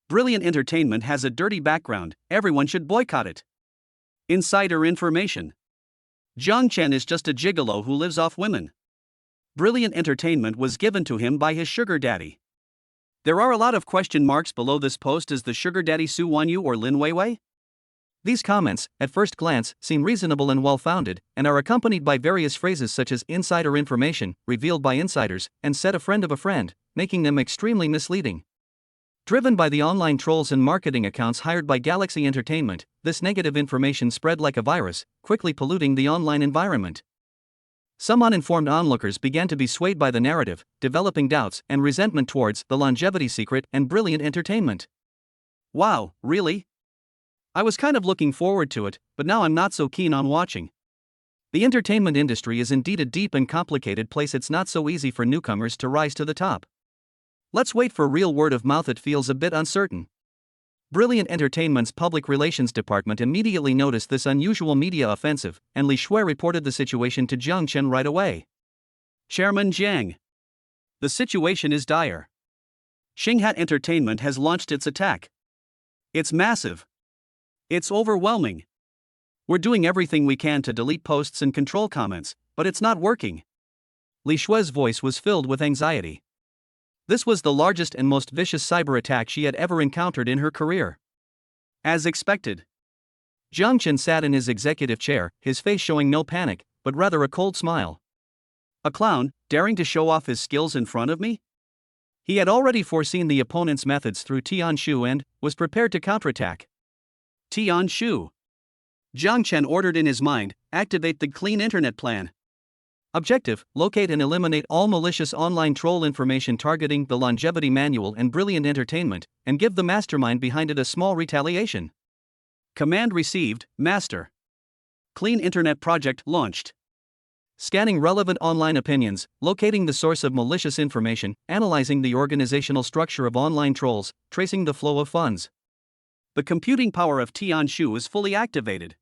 Brilliant Entertainment has a dirty background, everyone should boycott it. Insider information. Zhang Chen is just a gigolo who lives off women. Brilliant Entertainment was given to him by his sugar daddy. There are a lot of question marks below this post. Is the sugar daddy Su Wanyu or Lin Weiwei? These comments, at first glance, seem reasonable and well-founded, and are accompanied by various phrases such as insider information, revealed by insiders, and said a friend of a friend, making them extremely misleading. Driven by the online trolls and marketing accounts hired by Galaxy Entertainment, this negative information spread like a virus, quickly polluting the online environment. Some uninformed onlookers began to be swayed by the narrative, developing doubts and resentment towards The Longevity Secret and Brilliant Entertainment. Wow, really? I was kind of looking forward to it, but now I'm not so keen on watching. The entertainment industry is indeed a deep and complicated place. It's not so easy for newcomers to rise to the top. Let's wait for real word of mouth. It feels a bit uncertain. Brilliant Entertainment's public relations department immediately noticed this unusual media offensive, and Li Shui reported the situation to Jiang Chen right away. Chairman Jiang. The situation is dire. Xinghat Entertainment has launched its attack. It's massive. It's overwhelming. We're doing everything we can to delete posts and control comments, but it's not working. Li Shui's voice was filled with anxiety. This was the largest and most vicious cyber attack she had ever encountered in her career. As expected, Jiang Chen sat in his executive chair, his face showing no panic, but rather a cold smile. A clown, daring to show off his skills in front of me? He had already foreseen the opponent's methods through Tian Shu and was prepared to counterattack. Tian Shu. Jiang Chen ordered in his mind, activate the clean internet plan. Objective, locate and eliminate all malicious online troll information targeting The Longevity Manual and Brilliant Entertainment, and give the mastermind behind it a small retaliation. Command received, Master. Clean Internet Project launched. Scanning relevant online opinions, locating the source of malicious information, analyzing the organizational structure of online trolls, tracing the flow of funds. The computing power of Tian Shu is fully activated.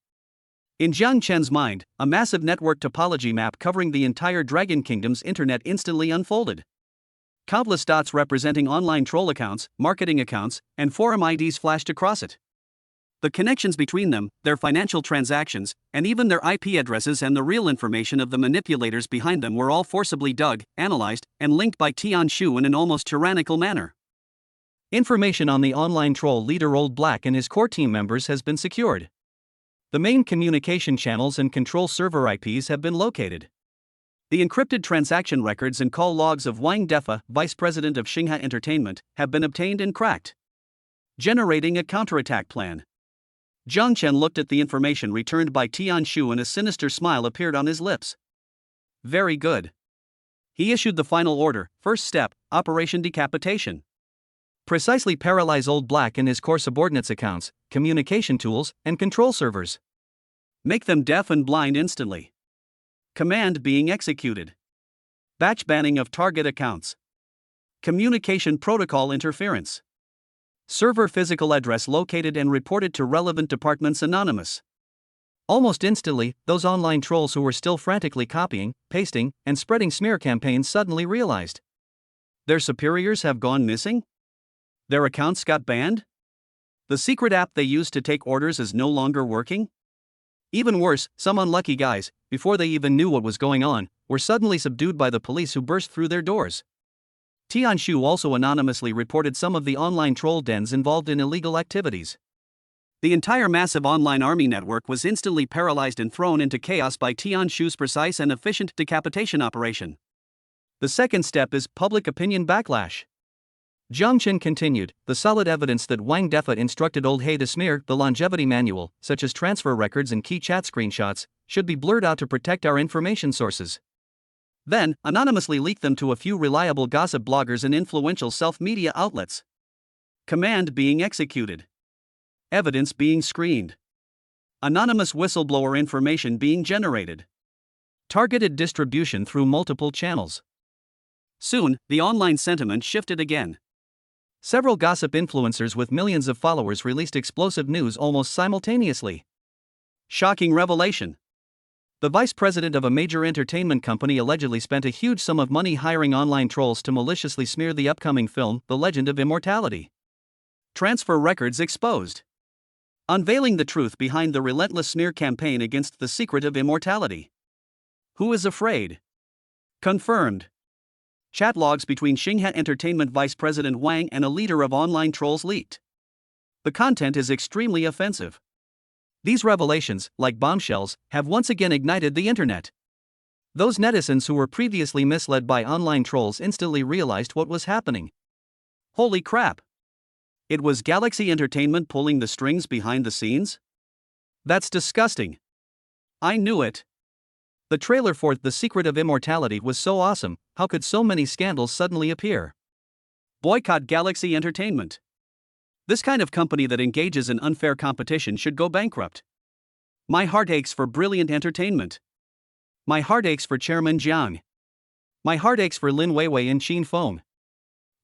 In Jiang Chen's mind, a massive network topology map covering the entire Dragon Kingdom's internet instantly unfolded. Countless dots representing online troll accounts, marketing accounts, and forum IDs flashed across it. The connections between them, their financial transactions, and even their IP addresses and the real information of the manipulators behind them were all forcibly dug, analyzed, and linked by Tian Shu in an almost tyrannical manner. Information on the online troll leader Old Black and his core team members has been secured. The main communication channels and control server IPs have been located. The encrypted transaction records and call logs of Wang Defa, vice president of Xingha Entertainment, have been obtained and cracked. Generating a counterattack plan. Jiang Chen looked at the information returned by Tian Shu and a sinister smile appeared on his lips. Very good. He issued the final order, first step, Operation Decapitation. Precisely paralyze Old Black and his core subordinates' accounts, communication tools, and control servers. Make them deaf and blind instantly. Command being executed. Batch banning of target accounts. Communication protocol interference. Server physical address located and reported to relevant departments anonymous. Almost instantly, those online trolls who were still frantically copying, pasting, and spreading smear campaigns suddenly realized their superiors have gone missing? Their accounts got banned? The secret app they used to take orders is no longer working? Even worse, some unlucky guys, before they even knew what was going on, were suddenly subdued by the police who burst through their doors. Tianshu also anonymously reported some of the online troll dens involved in illegal activities. The entire massive online army network was instantly paralyzed and thrown into chaos by Tianshu's precise and efficient decapitation operation. The second step is public opinion backlash. Jiang Chen continued, the solid evidence that Wang Defa instructed Old He to smear the longevity manual, such as transfer records and key chat screenshots, should be blurred out to protect our information sources. Then, anonymously leak them to a few reliable gossip bloggers and influential self-media outlets. Command being executed. Evidence being screened. Anonymous whistleblower information being generated. Targeted distribution through multiple channels. Soon, the online sentiment shifted again. Several gossip influencers with millions of followers released explosive news almost simultaneously. Shocking revelation. The vice president of a major entertainment company allegedly spent a huge sum of money hiring online trolls to maliciously smear the upcoming film, The Legend of Immortality. Transfer records exposed. Unveiling the truth behind the relentless smear campaign against the secret of immortality. Who is afraid? Confirmed. Chat logs between Xinghe Entertainment Vice President Wang and a leader of online trolls leaked. The content is extremely offensive. These revelations, like bombshells, have once again ignited the internet. Those netizens who were previously misled by online trolls instantly realized what was happening. Holy crap! It was Galaxy Entertainment pulling the strings behind the scenes? That's disgusting. I knew it. The trailer for The Secret of Immortality was so awesome, how could so many scandals suddenly appear? Boycott Galaxy Entertainment. This kind of company that engages in unfair competition should go bankrupt. My heart aches for Brilliant Entertainment. My heart aches for Chairman Jiang. My heart aches for Lin Weiwei and Qin Feng.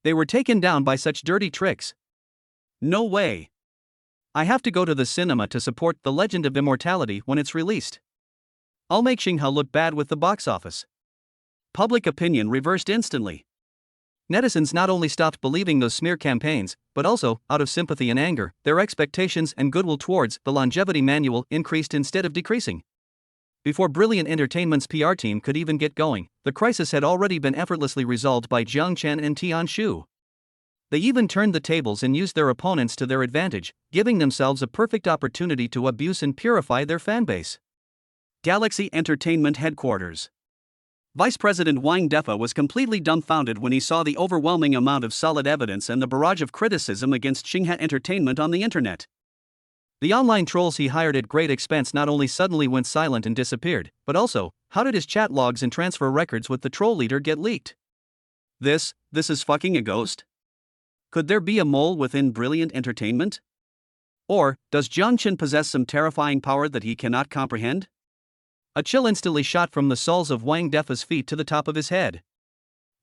They were taken down by such dirty tricks. No way. I have to go to the cinema to support The Legend of Immortality when it's released. I'll make Xinghe look bad with the box office. Public opinion reversed instantly. Netizens not only stopped believing those smear campaigns, but also, out of sympathy and anger, their expectations and goodwill towards the longevity manual increased instead of decreasing. Before Brilliant Entertainment's PR team could even get going, the crisis had already been effortlessly resolved by Jiang Chen and Tianshu. They even turned the tables and used their opponents to their advantage, giving themselves a perfect opportunity to abuse and purify their fanbase. Galaxy Entertainment Headquarters. Vice President Wang Defa was completely dumbfounded when he saw the overwhelming amount of solid evidence and the barrage of criticism against Xinghe Entertainment on the internet. The online trolls he hired at great expense not only suddenly went silent and disappeared, but also, how did his chat logs and transfer records with the troll leader get leaked? This is fucking a ghost? Could there be a mole within Brilliant Entertainment? Or, does Jiang Chen possess some terrifying power that he cannot comprehend? A chill instantly shot from the soles of Wang Defa's feet to the top of his head.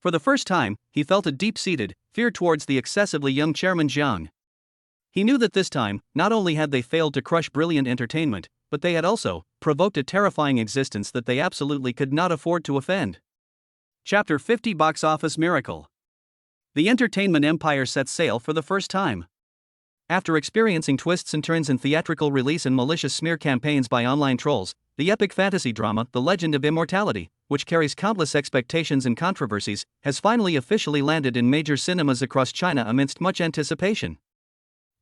For the first time, he felt a deep-seated fear towards the excessively young Chairman Jiang. He knew that this time, not only had they failed to crush Brilliant Entertainment, but they had also provoked a terrifying existence that they absolutely could not afford to offend. Chapter 50 Box Office Miracle. The entertainment empire set sail for the first time. After experiencing twists and turns in theatrical release and malicious smear campaigns by online trolls, the epic fantasy drama, The Legend of Immortality, which carries countless expectations and controversies, has finally officially landed in major cinemas across China amidst much anticipation.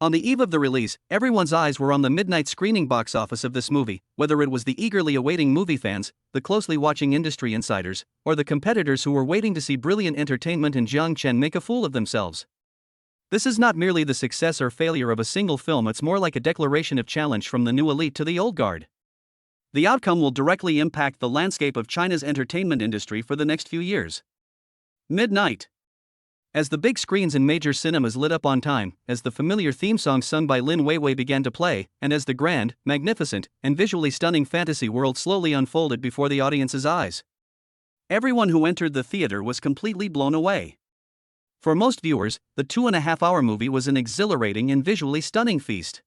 On the eve of the release, everyone's eyes were on the midnight screening box office of this movie, whether it was the eagerly awaiting movie fans, the closely watching industry insiders, or the competitors who were waiting to see Brilliant Entertainment and Jiang Chen make a fool of themselves. This is not merely the success or failure of a single film, it's more like a declaration of challenge from the new elite to the old guard. The outcome will directly impact the landscape of China's entertainment industry for the next few years. Midnight. As the big screens in major cinemas lit up on time, as the familiar theme song sung by Lin Weiwei began to play, and as the grand, magnificent, and visually stunning fantasy world slowly unfolded before the audience's eyes, everyone who entered the theater was completely blown away. For most viewers, the 2.5-hour movie was an exhilarating and visually stunning feast.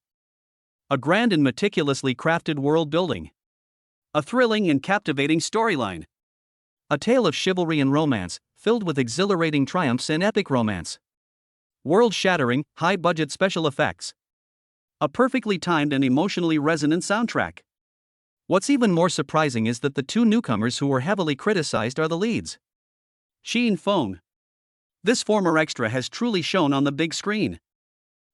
A grand and meticulously crafted world building. A thrilling and captivating storyline. A tale of chivalry and romance, filled with exhilarating triumphs and epic romance. World-shattering, high-budget special effects. A perfectly timed and emotionally resonant soundtrack. What's even more surprising is that the two newcomers who were heavily criticized are the leads. Xin Feng. This former extra has truly shone on the big screen.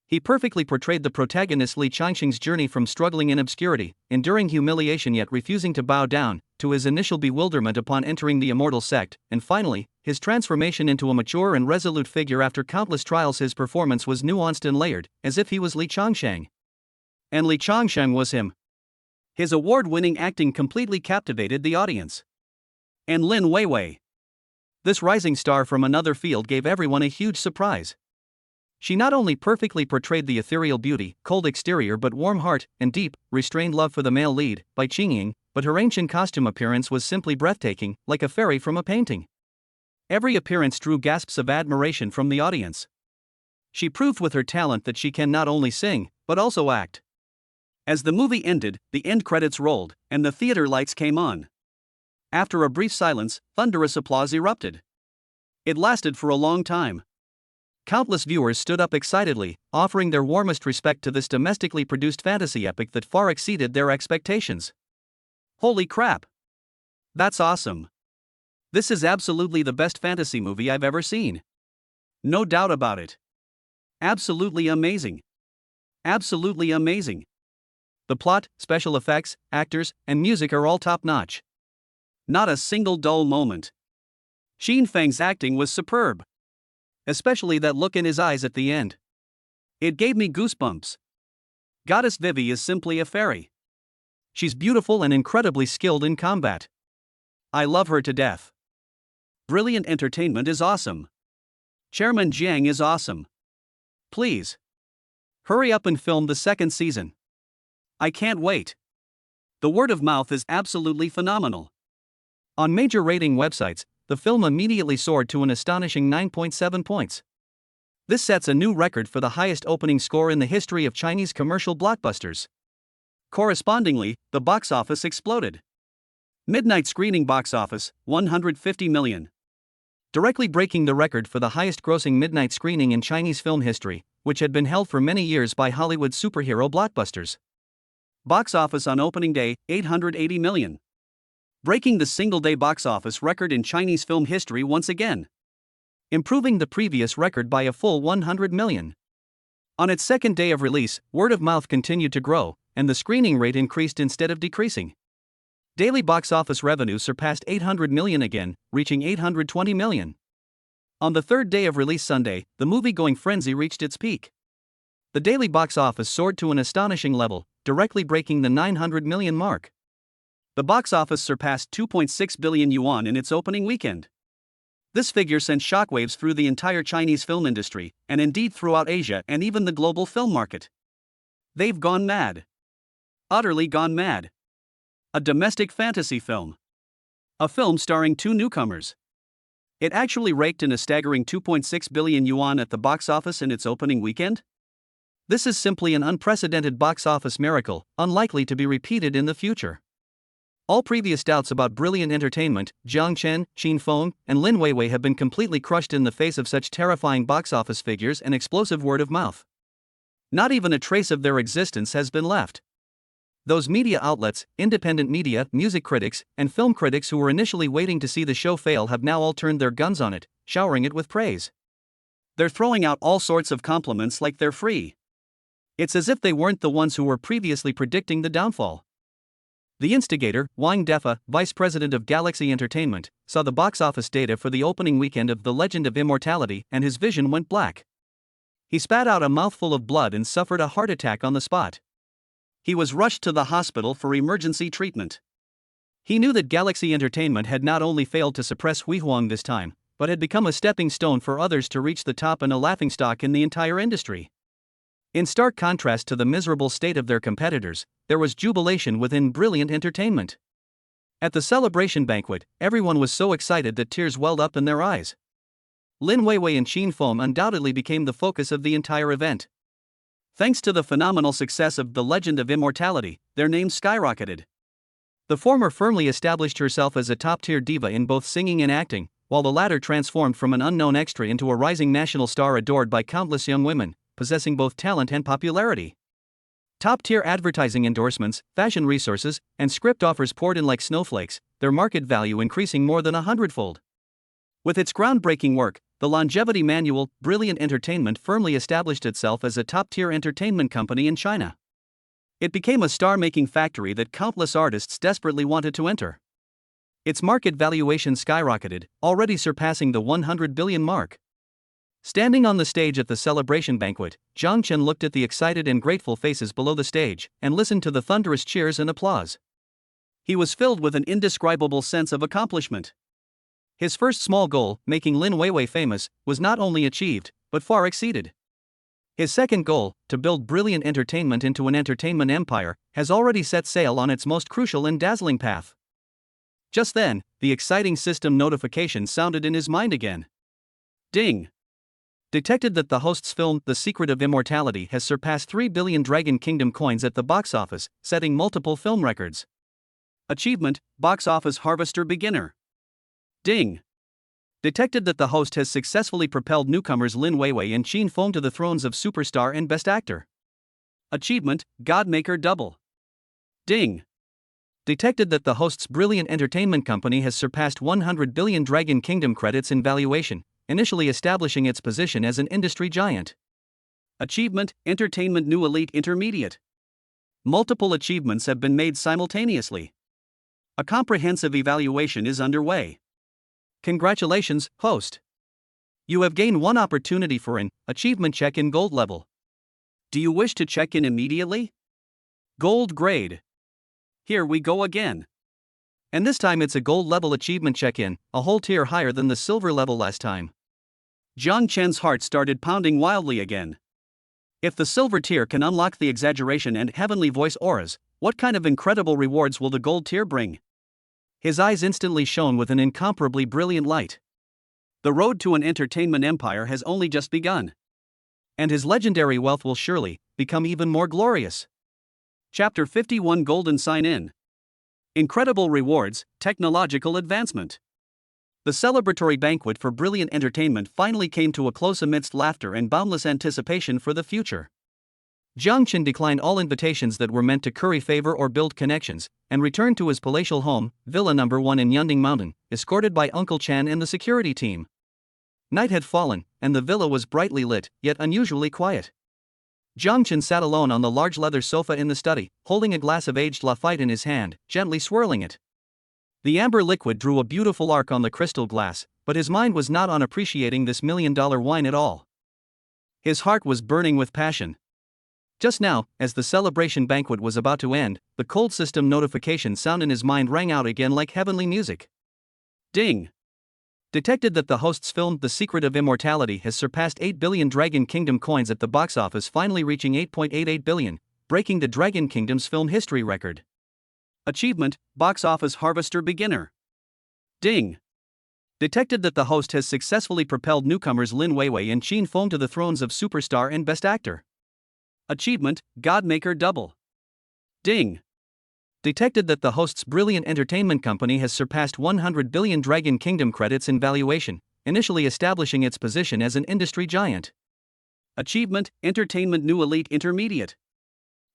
He perfectly portrayed the protagonist Li Changxing's journey from struggling in obscurity, enduring humiliation yet refusing to bow down, to his initial bewilderment upon entering the immortal sect, and finally, his transformation into a mature and resolute figure after countless trials. His performance was nuanced and layered, as if he was Li Changsheng. And Li Changsheng was him. His award-winning acting completely captivated the audience. And Lin Weiwei. This rising star from another field gave everyone a huge surprise. She not only perfectly portrayed the ethereal beauty, cold exterior but warm heart, and deep, restrained love for the male lead, Bai Qingying, but her ancient costume appearance was simply breathtaking, like a fairy from a painting. Every appearance drew gasps of admiration from the audience. She proved with her talent that she can not only sing, but also act. As the movie ended, the end credits rolled, and the theater lights came on. After a brief silence, thunderous applause erupted. It lasted for a long time. Countless viewers stood up excitedly, offering their warmest respect to this domestically produced fantasy epic that far exceeded their expectations. Holy crap! That's awesome! This is absolutely the best fantasy movie I've ever seen. No doubt about it. Absolutely amazing. Absolutely amazing. The plot, special effects, actors, and music are all top-notch. Not a single dull moment. Xin Feng's acting was superb. Especially that look in his eyes at the end. It gave me goosebumps. Goddess Vivi is simply a fairy. She's beautiful and incredibly skilled in combat. I love her to death. Brilliant entertainment is awesome. Chairman Jiang is awesome. Please. Hurry up and film the second season. I can't wait. The word of mouth is absolutely phenomenal. On major rating websites, the film immediately soared to an astonishing 9.7 points. This sets a new record for the highest opening score in the history of Chinese commercial blockbusters. Correspondingly, the box office exploded. Midnight screening box office, 150 million. Directly breaking the record for the highest grossing midnight screening in Chinese film history, which had been held for many years by Hollywood superhero blockbusters. Box office on opening day, 880 million. Breaking the single-day box office record in Chinese film history once again. Improving the previous record by a full 100 million. On its second day of release, word of mouth continued to grow, and the screening rate increased instead of decreasing. Daily box office revenue surpassed 800 million again, reaching 820 million. On the third day of release Sunday, the movie-going frenzy reached its peak. The daily box office soared to an astonishing level, directly breaking the 900 million mark. The box office surpassed 2.6 billion yuan in its opening weekend. This figure sent shockwaves through the entire Chinese film industry, and indeed throughout Asia and even the global film market. They've gone mad. Utterly gone mad. A domestic fantasy film. A film starring two newcomers. It actually raked in a staggering 2.6 billion yuan at the box office in its opening weekend? This is simply an unprecedented box office miracle, unlikely to be repeated in the future. All previous doubts about brilliant entertainment, Jiang Chen, Xin Feng, and Lin Weiwei have been completely crushed in the face of such terrifying box office figures and explosive word of mouth. Not even a trace of their existence has been left. Those media outlets, independent media, music critics, and film critics who were initially waiting to see the show fail have now all turned their guns on it, showering it with praise. They're throwing out all sorts of compliments like they're free. It's as if they weren't the ones who were previously predicting the downfall. The instigator, Wang Defa, vice president of Galaxy Entertainment, saw the box office data for the opening weekend of The Legend of Immortality and his vision went black. He spat out a mouthful of blood and suffered a heart attack on the spot. He was rushed to the hospital for emergency treatment. He knew that Galaxy Entertainment had not only failed to suppress Hui Huang this time, but had become a stepping stone for others to reach the top and a laughingstock in the entire industry. In stark contrast to the miserable state of their competitors, there was jubilation within brilliant entertainment. At the celebration banquet, everyone was so excited that tears welled up in their eyes. Lin Weiwei and Xin Feng undoubtedly became the focus of the entire event. Thanks to the phenomenal success of The Legend of Immortality, their names skyrocketed. The former firmly established herself as a top-tier diva in both singing and acting, while the latter transformed from an unknown extra into a rising national star adored by countless young women, possessing both talent and popularity. Top-tier advertising endorsements, fashion resources, and script offers poured in like snowflakes, their market value increasing more than 100-fold. With its groundbreaking work, the longevity manual, Brilliant Entertainment firmly established itself as a top-tier entertainment company in China. It became a star-making factory that countless artists desperately wanted to enter. Its market valuation skyrocketed, already surpassing the 100 billion mark. Standing on the stage at the celebration banquet, Zhang Chen looked at the excited and grateful faces below the stage and listened to the thunderous cheers and applause. He was filled with an indescribable sense of accomplishment. His first small goal, making Lin Weiwei famous, was not only achieved, but far exceeded. His second goal, to build Brilliant Entertainment into an entertainment empire, has already set sail on its most crucial and dazzling path. Just then, the exciting system notification sounded in his mind again. Ding! Detected that the host's film, The Secret of Immortality, has surpassed 3 billion Dragon Kingdom coins at the box office, setting multiple film records. Achievement, Box Office Harvester Beginner. Ding! Detected that the host has successfully propelled newcomers Lin Weiwei and Qin Feng to the thrones of Superstar and Best Actor. Achievement, Godmaker Double. Ding! Detected that the host's Brilliant Entertainment company has surpassed 100 billion Dragon Kingdom credits in valuation, initially establishing its position as an industry giant. Achievement, Entertainment New Elite Intermediate. Multiple achievements have been made simultaneously. A comprehensive evaluation is underway. Congratulations, host. You have gained one opportunity for an achievement check in gold level. Do you wish to check in immediately? Gold grade. Here we go again. And this time it's a gold level achievement check-in, a whole tier higher than the silver level last time. Zhang Chen's heart started pounding wildly again. If the silver tier can unlock the exaggeration and heavenly voice auras, what kind of incredible rewards will the gold tier bring? His eyes instantly shone with an incomparably brilliant light. The road to an entertainment empire has only just begun. And his legendary wealth will surely become even more glorious. Chapter 51 Golden Sign-In. Incredible rewards, technological advancement. The celebratory banquet for Brilliant Entertainment finally came to a close amidst laughter and boundless anticipation for the future. Zhang Chen declined all invitations that were meant to curry favor or build connections, and returned to his palatial home, Villa No. 1 in Yunding Mountain, escorted by Uncle Chan and the security team. Night had fallen, and the villa was brightly lit, yet unusually quiet. Zhang Chen sat alone on the large leather sofa in the study, holding a glass of aged Lafite in his hand, gently swirling it. The amber liquid drew a beautiful arc on the crystal glass, but his mind was not on appreciating this million-dollar wine at all. His heart was burning with passion. Just now, as the celebration banquet was about to end, the cold system notification sound in his mind rang out again like heavenly music. Ding! Detected that the host's film, The Secret of Immortality, has surpassed 8 billion Dragon Kingdom coins at the box office, finally reaching 8.88 billion, breaking the Dragon Kingdom's film history record. Achievement, Box Office Harvester Beginner. Ding! Detected that the host has successfully propelled newcomers Lin Weiwei and Qin Feng to the thrones of Superstar and Best Actor. Achievement, Godmaker Double. Ding! Detected that the host's Brilliant Entertainment company has surpassed 100 billion Dragon Kingdom credits in valuation, initially establishing its position as an industry giant. Achievement, Entertainment New Elite Intermediate.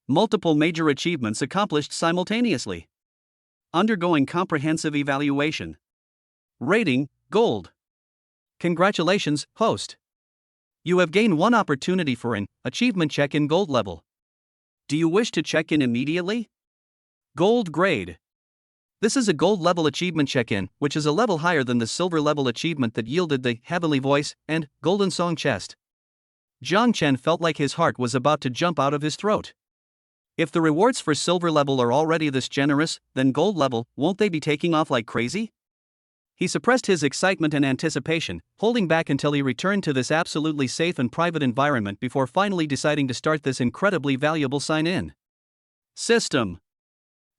Multiple major achievements accomplished simultaneously. Undergoing comprehensive evaluation. Rating, Gold. Congratulations, host. You have gained one opportunity for an achievement check in gold level. Do you wish to check in immediately? Gold grade. This is a gold level achievement check-in, which is a level higher than the silver level achievement that yielded the heavenly voice and golden song chest. Zhang Chen felt like his heart was about to jump out of his throat. If the rewards for silver level are already this generous, then gold level, won't they be taking off like crazy? He suppressed his excitement and anticipation, holding back until he returned to this absolutely safe and private environment before finally deciding to start this incredibly valuable sign-in. System.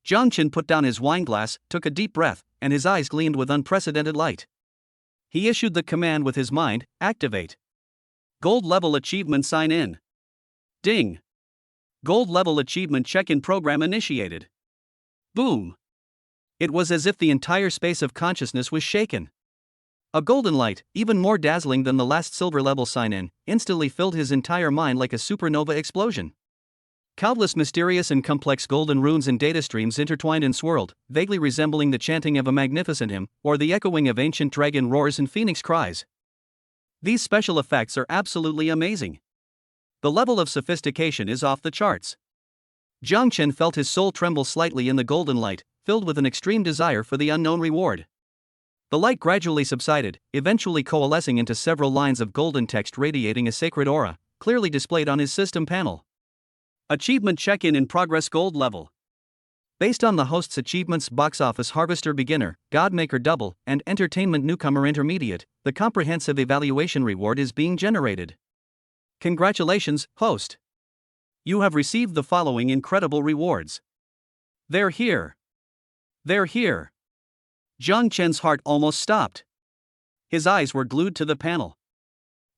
Zhang Chen put down his wine glass, took a deep breath, and his eyes gleamed with unprecedented light. He issued the command with his mind, activate. Gold level achievement sign-in. Ding! Gold level achievement check-in program initiated. Boom! It was as if the entire space of consciousness was shaken. A golden light, even more dazzling than the last silver level sign-in, instantly filled his entire mind like a supernova explosion. Countless mysterious and complex golden runes and data streams intertwined and swirled, vaguely resembling the chanting of a magnificent hymn, or the echoing of ancient dragon roars and phoenix cries. These special effects are absolutely amazing. The level of sophistication is off the charts. Jiang Chen felt his soul tremble slightly in the golden light, filled with an extreme desire for the unknown reward. The light gradually subsided, eventually coalescing into several lines of golden text radiating a sacred aura, clearly displayed on his system panel. Achievement check-in in progress gold level. Based on the host's achievements Box Office Harvester Beginner, Godmaker Double, and Entertainment Newcomer Intermediate, the comprehensive evaluation reward is being generated. Congratulations, host! You have received the following incredible rewards. They're here. They're here. Jiang Chen's heart almost stopped. His eyes were glued to the panel.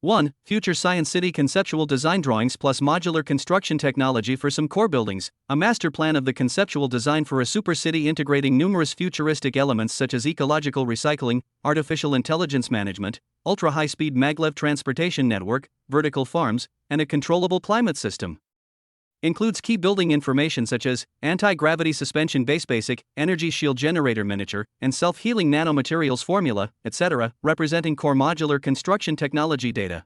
1. Future Science City conceptual design drawings plus modular construction technology for some core buildings, a master plan of the conceptual design for a super city integrating numerous futuristic elements such as ecological recycling, artificial intelligence management, ultra-high-speed maglev transportation network, vertical farms, and a controllable climate system. Includes key building information such as anti-gravity suspension base basic, energy shield generator miniature, and self-healing nanomaterials formula, etc., representing core modular construction technology data.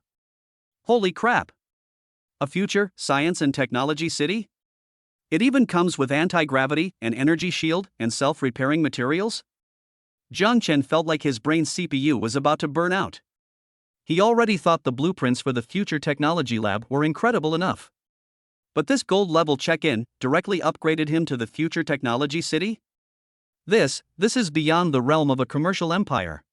Holy crap! A future, science and technology city? It even comes with anti-gravity, an energy shield, and self-repairing materials? Jiang Chen felt like his brain's CPU was about to burn out. He already thought the blueprints for the future technology lab were incredible enough. But this gold-level check-in directly upgraded him to the future technology city? This is beyond the realm of a commercial empire.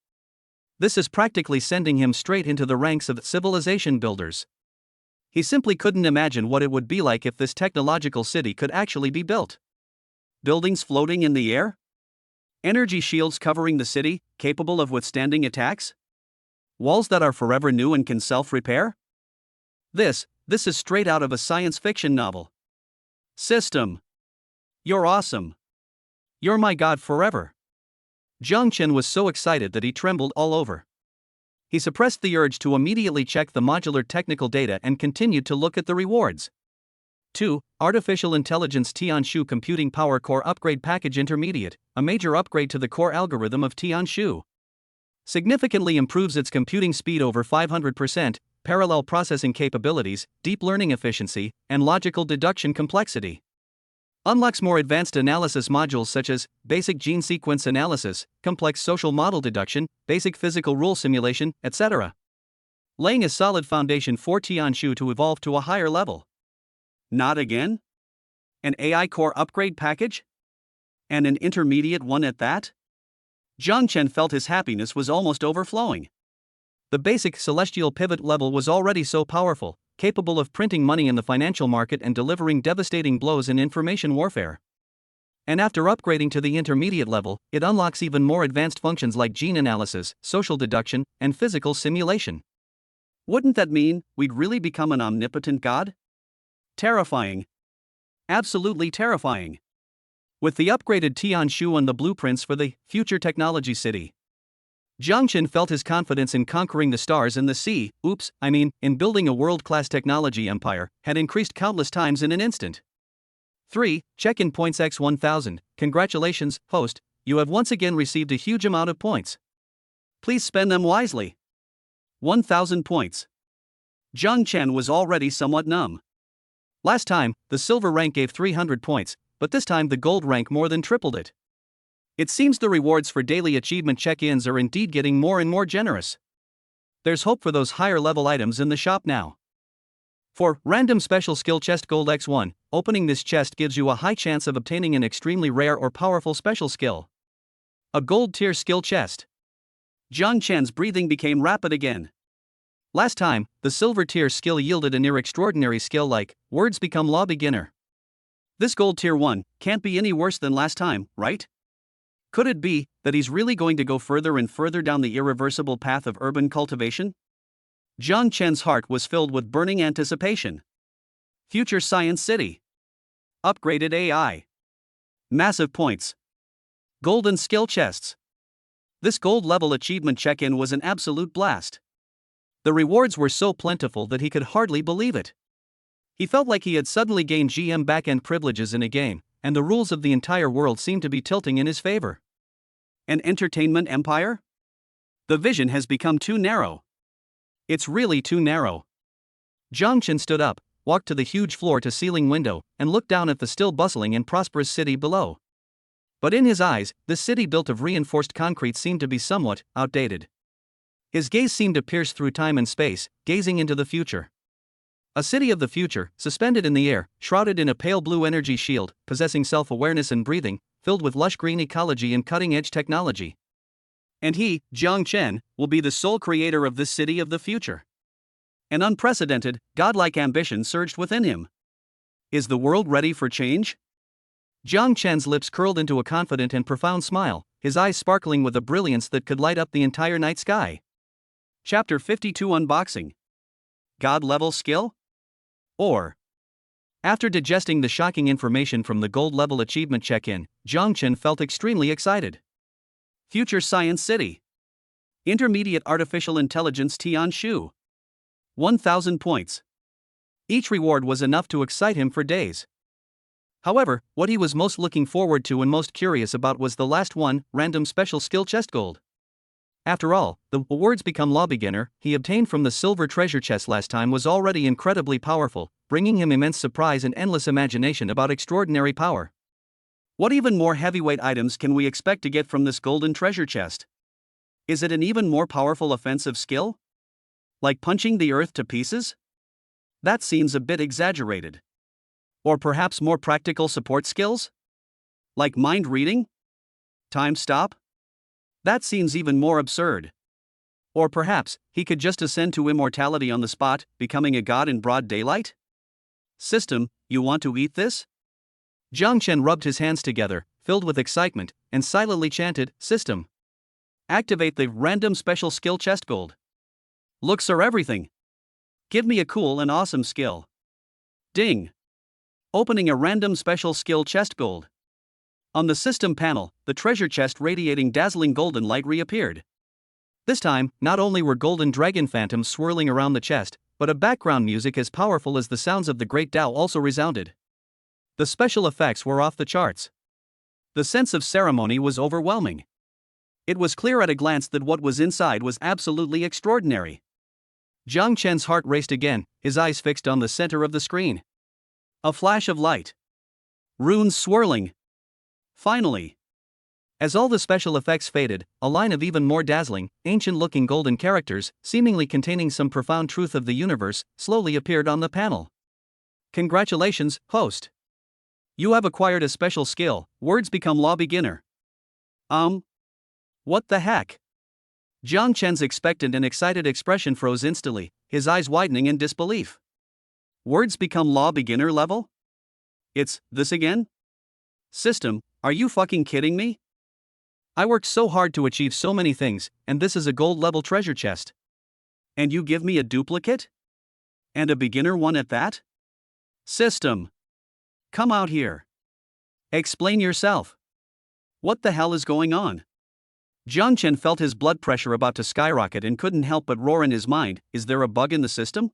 This is practically sending him straight into the ranks of civilization builders. He simply couldn't imagine what it would be like if this technological city could actually be built. Buildings floating in the air? Energy shields covering the city, capable of withstanding attacks? Walls that are forever new and can self-repair? This is straight out of a science fiction novel. System. You're awesome. You're my god forever. Jiang Chen was so excited that he trembled all over. He suppressed the urge to immediately check the modular technical data and continued to look at the rewards. 2. Artificial Intelligence Tianshu Computing Power Core Upgrade Package Intermediate, a major upgrade to the core algorithm of Tianshu. Significantly improves its computing speed over 500%, parallel processing capabilities, deep learning efficiency, and logical deduction complexity. Unlocks more advanced analysis modules such as basic gene sequence analysis, complex social model deduction, basic physical rule simulation, etc. Laying a solid foundation for Tianshu to evolve to a higher level. Not again? An AI core upgrade package? And an intermediate one at that? Jiang Chen felt his happiness was almost overflowing. The basic celestial pivot level was already so powerful, capable of printing money in the financial market and delivering devastating blows in information warfare. And after upgrading to the intermediate level, it unlocks even more advanced functions like gene analysis, social deduction, and physical simulation. Wouldn't that mean we'd really become an omnipotent god? Terrifying. Absolutely terrifying. With the upgraded Tianshu and the blueprints for the future technology city, Jiang Chen felt his confidence in conquering the stars and the sea, in building a world-class technology empire, had increased countless times in an instant. 3. Check-in points x 1000. Congratulations, host, you have once again received a huge amount of points. Please spend them wisely. 1000 points. Jiang Chen was already somewhat numb. Last time, the silver rank gave 300 points, but this time the gold rank more than tripled it. It seems the rewards for daily achievement check-ins are indeed getting more and more generous. There's hope for those higher-level items in the shop now. For Random Special Skill Chest Gold X1, opening this chest gives you a high chance of obtaining an extremely rare or powerful special skill. A gold tier skill chest. Jiang Chen's breathing became rapid again. Last time, the silver tier skill yielded a near extraordinary skill like Words Become Law Beginner. This gold tier 1 can't be any worse than last time, right? Could it be that he's really going to go further and further down the irreversible path of urban cultivation? Jiang Chen's heart was filled with burning anticipation. Future Science City. Upgraded AI. Massive points. Golden skill chests. This gold-level achievement check-in was an absolute blast. The rewards were so plentiful that he could hardly believe it. He felt like he had suddenly gained GM backend privileges in a game, and the rules of the entire world seemed to be tilting in his favor. An entertainment empire? The vision has become too narrow. It's really too narrow. Jiang Chen stood up, walked to the huge floor-to-ceiling window, and looked down at the still bustling and prosperous city below. But in his eyes, this city built of reinforced concrete seemed to be somewhat outdated. His gaze seemed to pierce through time and space, gazing into the future. A city of the future, suspended in the air, shrouded in a pale blue energy shield, possessing self-awareness and breathing, filled with lush green ecology and cutting-edge technology. And he, Jiang Chen, will be the sole creator of this city of the future. An unprecedented, godlike ambition surged within him. Is the world ready for change? Jiang Chen's lips curled into a confident and profound smile, his eyes sparkling with a brilliance that could light up the entire night sky. Chapter 52 Unboxing. God-level skill? Or. After digesting the shocking information from the gold-level achievement check-in, Jiang Chen felt extremely excited. Future Science City. Intermediate Artificial Intelligence Tianshu. 1,000 points. Each reward was enough to excite him for days. However, what he was most looking forward to and most curious about was the last one, random special skill chest gold. After all, the words become law beginner he obtained from the silver treasure chest last time was already incredibly powerful, bringing him immense surprise and endless imagination about extraordinary power. What even more heavyweight items can we expect to get from this golden treasure chest? Is it an even more powerful offensive skill? Like punching the earth to pieces? That seems a bit exaggerated. Or perhaps more practical support skills? Like mind reading? Time stop? That seems even more absurd. Or perhaps, he could just ascend to immortality on the spot, becoming a god in broad daylight? System, you want to eat this? Jiang Chen rubbed his hands together, filled with excitement, and silently chanted, System. Activate the random special skill chest gold. Looks are everything. Give me a cool and awesome skill. Ding. Opening a random special skill chest gold. On the system panel, the treasure chest radiating dazzling golden light reappeared. This time, not only were golden dragon phantoms swirling around the chest, but a background music as powerful as the sounds of the great Tao also resounded. The special effects were off the charts. The sense of ceremony was overwhelming. It was clear at a glance that what was inside was absolutely extraordinary. Jiang Chen's heart raced again, his eyes fixed on the center of the screen. A flash of light. Runes swirling. Finally. As all the special effects faded, a line of even more dazzling, ancient-looking golden characters, seemingly containing some profound truth of the universe, slowly appeared on the panel. Congratulations, host. You have acquired a special skill, words become law beginner. What the heck? Jiang Chen's expectant and excited expression froze instantly, his eyes widening in disbelief. Words become law beginner level? It's this again? System, are you fucking kidding me? I worked so hard to achieve so many things, and this is a gold level treasure chest. And you give me a duplicate? And a beginner one at that? System. Come out here. Explain yourself. What the hell is going on? Jiang Chen felt his blood pressure about to skyrocket and couldn't help but roar in his mind, is there a bug in the system?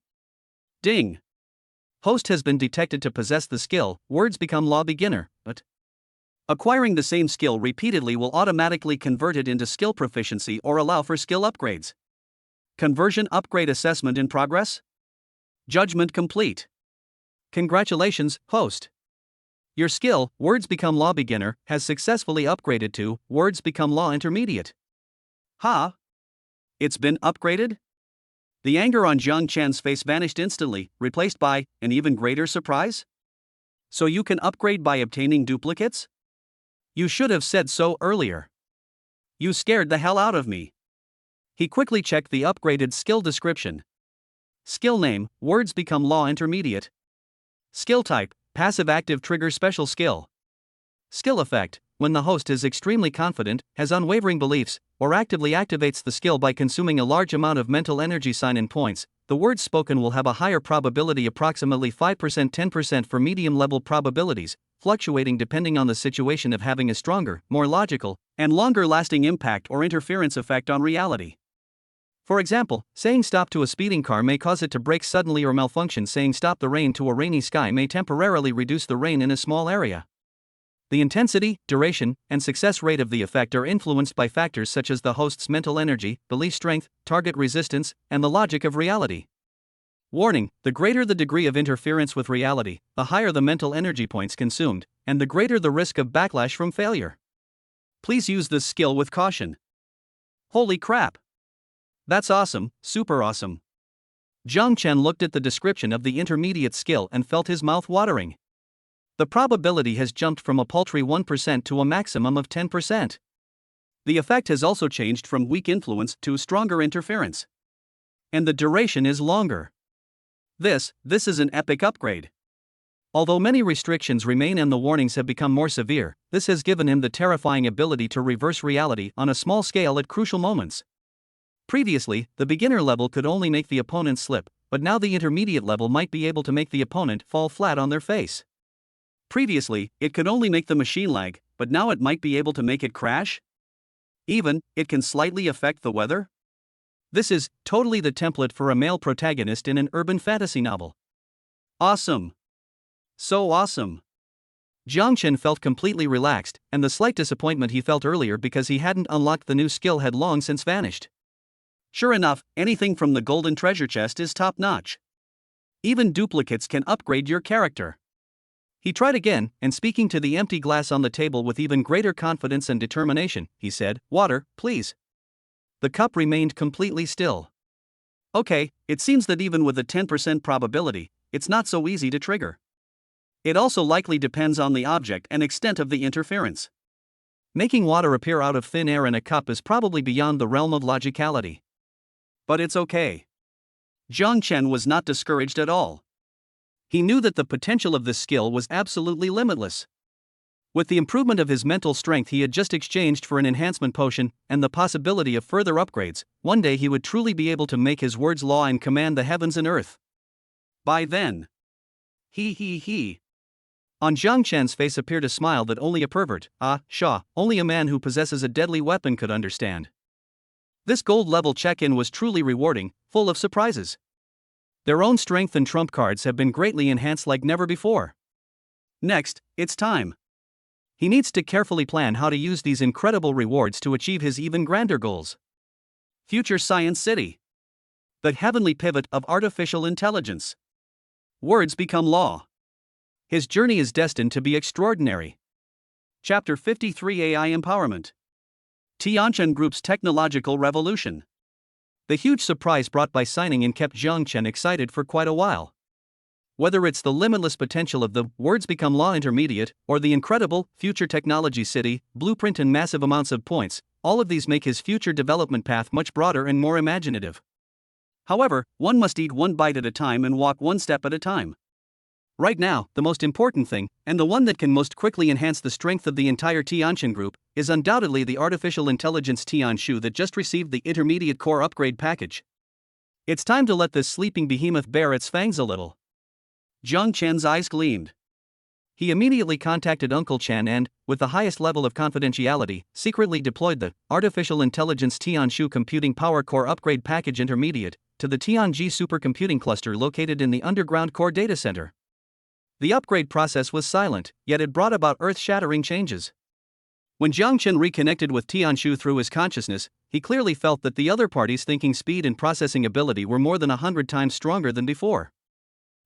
Ding. Host has been detected to possess the skill, words become law beginner, but acquiring the same skill repeatedly will automatically convert it into skill proficiency or allow for skill upgrades. Conversion upgrade assessment in progress? Judgment complete. Congratulations, host. Your skill, words become law beginner, has successfully upgraded to words become law intermediate. Ha! It's been upgraded? The anger on Jiang Chen's face vanished instantly, replaced by an even greater surprise. So you can upgrade by obtaining duplicates? You should have said so earlier. You scared the hell out of me. He quickly checked the upgraded skill description. Skill name, words become law intermediate. Skill type, passive active trigger special skill. Skill effect, when the host is extremely confident, has unwavering beliefs, or actively activates the skill by consuming a large amount of mental energy sign-in points, the words spoken will have a higher probability, approximately 5% 10% for medium-level probabilities, fluctuating depending on the situation, of having a stronger, more logical, and longer-lasting impact or interference effect on reality. For example, saying stop to a speeding car may cause it to brake suddenly or malfunction. Saying stop the rain to a rainy sky may temporarily reduce the rain in a small area. The intensity, duration, and success rate of the effect are influenced by factors such as the host's mental energy, belief strength, target resistance, and the logic of reality. Warning: the greater the degree of interference with reality, the higher the mental energy points consumed, and the greater the risk of backlash from failure. Please use this skill with caution. Holy crap! That's awesome, super awesome. Zhang Chen looked at the description of the intermediate skill and felt his mouth watering. The probability has jumped from a paltry 1% to a maximum of 10%. The effect has also changed from weak influence to stronger interference. And the duration is longer. This is an epic upgrade. Although many restrictions remain and the warnings have become more severe, this has given him the terrifying ability to reverse reality on a small scale at crucial moments. Previously, the beginner level could only make the opponent slip, but now the intermediate level might be able to make the opponent fall flat on their face. Previously, it could only make the machine lag, but now it might be able to make it crash? Even, it can slightly affect the weather? This is totally the template for a male protagonist in an urban fantasy novel. Awesome! So awesome! Zhang Chen felt completely relaxed, and the slight disappointment he felt earlier because he hadn't unlocked the new skill had long since vanished. Sure enough, anything from the golden treasure chest is top-notch. Even duplicates can upgrade your character. He tried again, and speaking to the empty glass on the table with even greater confidence and determination, he said, "Water, please." The cup remained completely still. Okay, it seems that even with a 10% probability, it's not so easy to trigger. It also likely depends on the object and extent of the interference. Making water appear out of thin air in a cup is probably beyond the realm of logicality. But it's okay. Zhang Chen was not discouraged at all. He knew that the potential of this skill was absolutely limitless. With the improvement of his mental strength he had just exchanged for an enhancement potion, and the possibility of further upgrades, one day he would truly be able to make his words law and command the heavens and earth. By then. He. On Zhang Chen's face appeared a smile that only a pervert, only a man who possesses a deadly weapon could understand. This gold-level check-in was truly rewarding, full of surprises. Their own strength and trump cards have been greatly enhanced like never before. Next, it's time. He needs to carefully plan how to use these incredible rewards to achieve his even grander goals. Future Science City. The heavenly pivot of artificial intelligence. Words become law. His journey is destined to be extraordinary. Chapter 53: AI Empowerment. Tianchen Group's Technological Revolution. The huge surprise brought by signing in kept Zhang Chen excited for quite a while. Whether it's the limitless potential of the Words Become Law Intermediate, or the incredible Future Technology City blueprint and massive amounts of points, all of these make his future development path much broader and more imaginative. However, one must eat one bite at a time and walk one step at a time. Right now, the most important thing, and the one that can most quickly enhance the strength of the entire Tianchen Group, is undoubtedly the artificial intelligence Tianshu that just received the intermediate core upgrade package. It's time to let this sleeping behemoth bare its fangs a little. Zhang Chen's eyes gleamed. He immediately contacted Uncle Chen and, with the highest level of confidentiality, secretly deployed the artificial intelligence Tianshu computing power core upgrade package intermediate to the Tianji supercomputing cluster located in the underground core data center. The upgrade process was silent, yet it brought about earth-shattering changes. When Zhang Chen reconnected with Tianshu through his consciousness, he clearly felt that the other party's thinking speed and processing ability were more than 100 times stronger than before.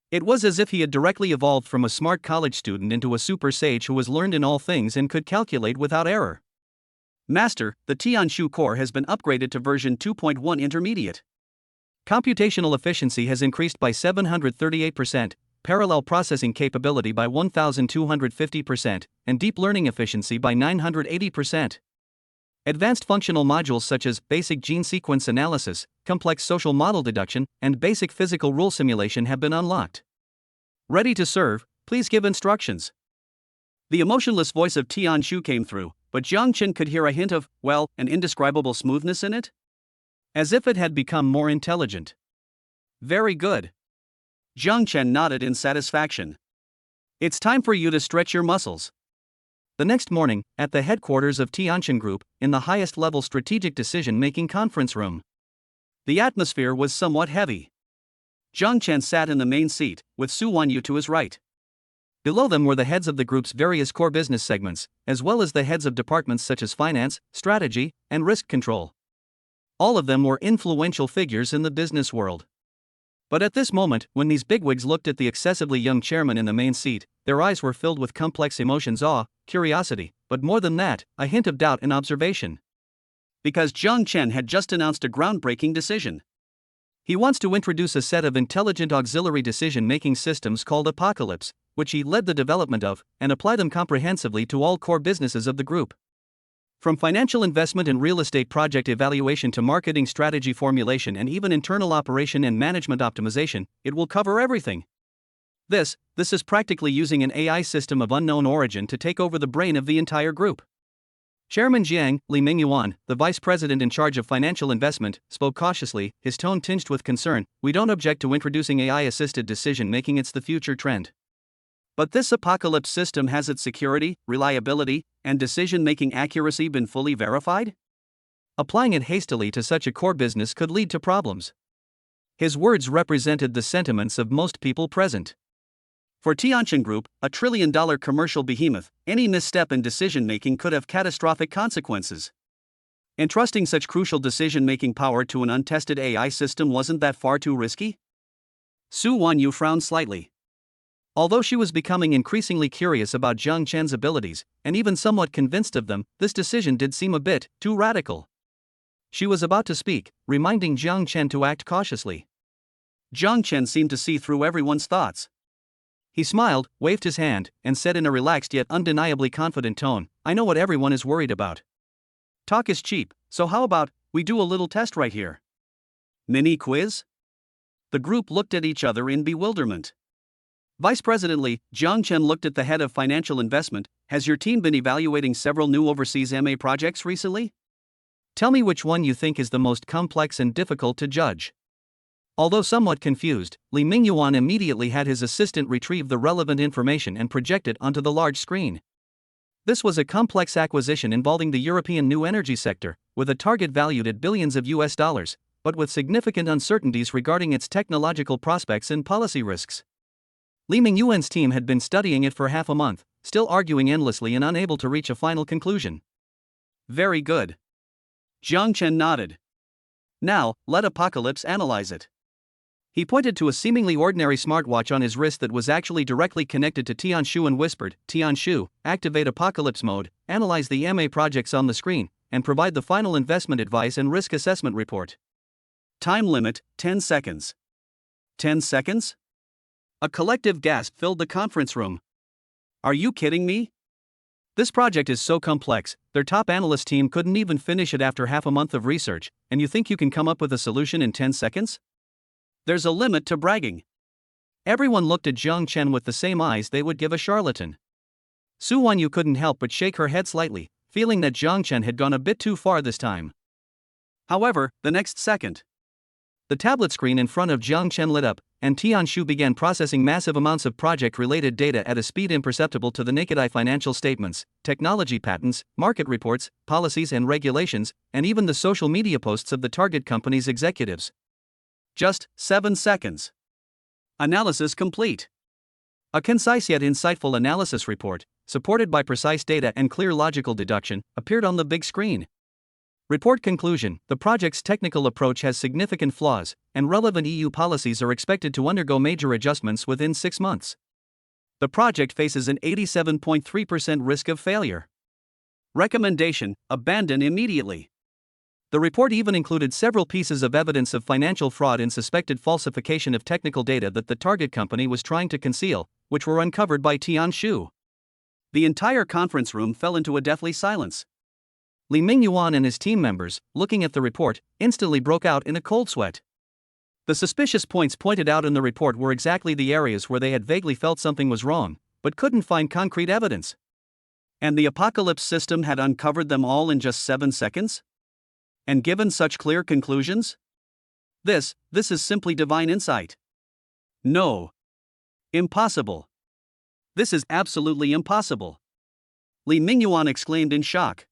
It was as if he had directly evolved from a smart college student into a super sage who was learned in all things and could calculate without error. Master, the Tianshu core has been upgraded to version 2.1 intermediate. Computational efficiency has increased by 738%. Parallel processing capability by 1,250%, and deep learning efficiency by 980%. Advanced functional modules such as basic gene sequence analysis, complex social model deduction, and basic physical rule simulation have been unlocked. Ready to serve, please give instructions. The emotionless voice of Tianshu came through, but Zhang Chen could hear a hint of, an indescribable smoothness in it? As if it had become more intelligent. Very good. Zhang Chen nodded in satisfaction. It's time for you to stretch your muscles. The next morning, at the headquarters of Tianchen Group, in the highest level strategic decision-making conference room. The atmosphere was somewhat heavy. Zhang Chen sat in the main seat, with Su Wanyu to his right. Below them were the heads of the group's various core business segments, as well as the heads of departments such as finance, strategy, and risk control. All of them were influential figures in the business world. But at this moment, when these bigwigs looked at the excessively young chairman in the main seat, their eyes were filled with complex emotions: awe, curiosity, but more than that, a hint of doubt and observation. Because Zhang Chen had just announced a groundbreaking decision. He wants to introduce a set of intelligent auxiliary decision-making systems called Apocalypse, which he led the development of, and apply them comprehensively to all core businesses of the group. From financial investment and real estate project evaluation to marketing strategy formulation and even internal operation and management optimization, it will cover everything. This is practically using an AI system of unknown origin to take over the brain of the entire group. Chairman Jiang, Li Mingyuan, the vice president in charge of financial investment, spoke cautiously, his tone tinged with concern. We don't object to introducing AI-assisted decision-making, it's the future trend. But this apocalypse system, has its security, reliability, and decision-making accuracy been fully verified? Applying it hastily to such a core business could lead to problems. His words represented the sentiments of most people present. For Tianxin Group, a trillion-dollar commercial behemoth, any misstep in decision-making could have catastrophic consequences. Entrusting such crucial decision-making power to an untested AI system, wasn't that far too risky? Su Wanyu frowned slightly. Although she was becoming increasingly curious about Zhang Chen's abilities, and even somewhat convinced of them, this decision did seem a bit too radical. She was about to speak, reminding Zhang Chen to act cautiously. Zhang Chen seemed to see through everyone's thoughts. He smiled, waved his hand, and said in a relaxed yet undeniably confident tone, I know what everyone is worried about. Talk is cheap, so how about we do a little test right here? Mini quiz? The group looked at each other in bewilderment. Vice President Li, Zhang Chen looked at the head of financial investment. Has your team been evaluating several new overseas MA projects recently? Tell me which one you think is the most complex and difficult to judge. Although somewhat confused, Li Mingyuan immediately had his assistant retrieve the relevant information and project it onto the large screen. This was a complex acquisition involving the European new energy sector, with a target valued at billions of US dollars, but with significant uncertainties regarding its technological prospects and policy risks. Li Mingyuan's team had been studying it for half a month, still arguing endlessly and unable to reach a final conclusion. Very good. Zhang Chen nodded. Now, let Apocalypse analyze it. He pointed to a seemingly ordinary smartwatch on his wrist that was actually directly connected to Tianshu and whispered, Tianshu, activate Apocalypse mode, analyze the MA projects on the screen, and provide the final investment advice and risk assessment report. Time limit, 10 seconds. 10 seconds? A collective gasp filled the conference room. Are you kidding me? This project is so complex, their top analyst team couldn't even finish it after half a month of research, and you think you can come up with a solution in 10 seconds? There's a limit to bragging. Everyone looked at Zhang Chen with the same eyes they would give a charlatan. Su Wanyu couldn't help but shake her head slightly, feeling that Zhang Chen had gone a bit too far this time. However, the next second, the tablet screen in front of Zhang Chen lit up, and Tianshu began processing massive amounts of project-related data at a speed imperceptible to the naked eye: financial statements, technology patents, market reports, policies and regulations, and even the social media posts of the target company's executives. Just 7 seconds. Analysis complete. A concise yet insightful analysis report, supported by precise data and clear logical deduction, appeared on the big screen. Report conclusion: the project's technical approach has significant flaws, and relevant EU policies are expected to undergo major adjustments within 6 months. The project faces an 87.3% risk of failure. Recommendation: abandon immediately. The report even included several pieces of evidence of financial fraud and suspected falsification of technical data that the target company was trying to conceal, which were uncovered by Tianshu. The entire conference room fell into a deathly silence. Li Mingyuan and his team members, looking at the report, instantly broke out in a cold sweat. The suspicious points pointed out in the report were exactly the areas where they had vaguely felt something was wrong, but couldn't find concrete evidence. And the Apocalypse system had uncovered them all in just 7 seconds? And given such clear conclusions? This is simply divine insight. No. Impossible. This is absolutely impossible. Li Mingyuan exclaimed in shock.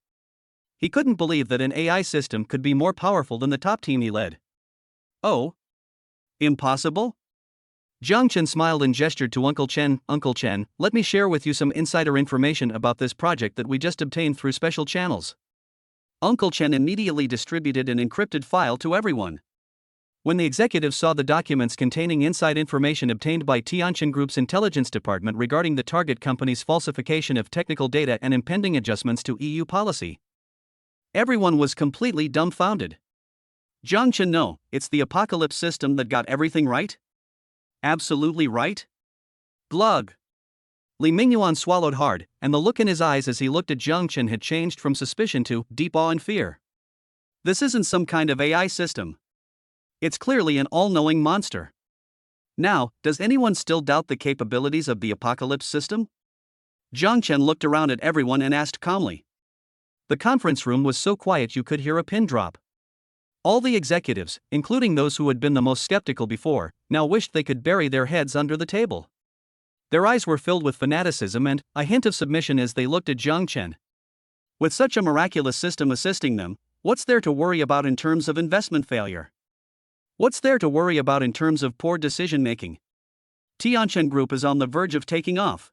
He couldn't believe that an AI system could be more powerful than the top team he led. Oh? Impossible? Jiang Chen smiled and gestured to Uncle Chen. Uncle Chen, let me share with you some insider information about this project that we just obtained through special channels. Uncle Chen immediately distributed an encrypted file to everyone. When the executives saw the documents containing inside information obtained by Tianqin Group's intelligence department regarding the target company's falsification of technical data and impending adjustments to EU policy, everyone was completely dumbfounded. Jiang Chen, no, it's the apocalypse system that got everything right? Absolutely right? Glug. Li Mingyuan swallowed hard, and the look in his eyes as he looked at Jiang Chen had changed from suspicion to deep awe and fear. This isn't some kind of AI system. It's clearly an all-knowing monster. Now, does anyone still doubt the capabilities of the apocalypse system? Jiang Chen looked around at everyone and asked calmly. The conference room was so quiet you could hear a pin drop. All the executives, including those who had been the most skeptical before, now wished they could bury their heads under the table. Their eyes were filled with fanaticism and a hint of submission as they looked at Jiang Chen. With such a miraculous system assisting them, what's there to worry about in terms of investment failure? What's there to worry about in terms of poor decision-making? Tianqin Group is on the verge of taking off.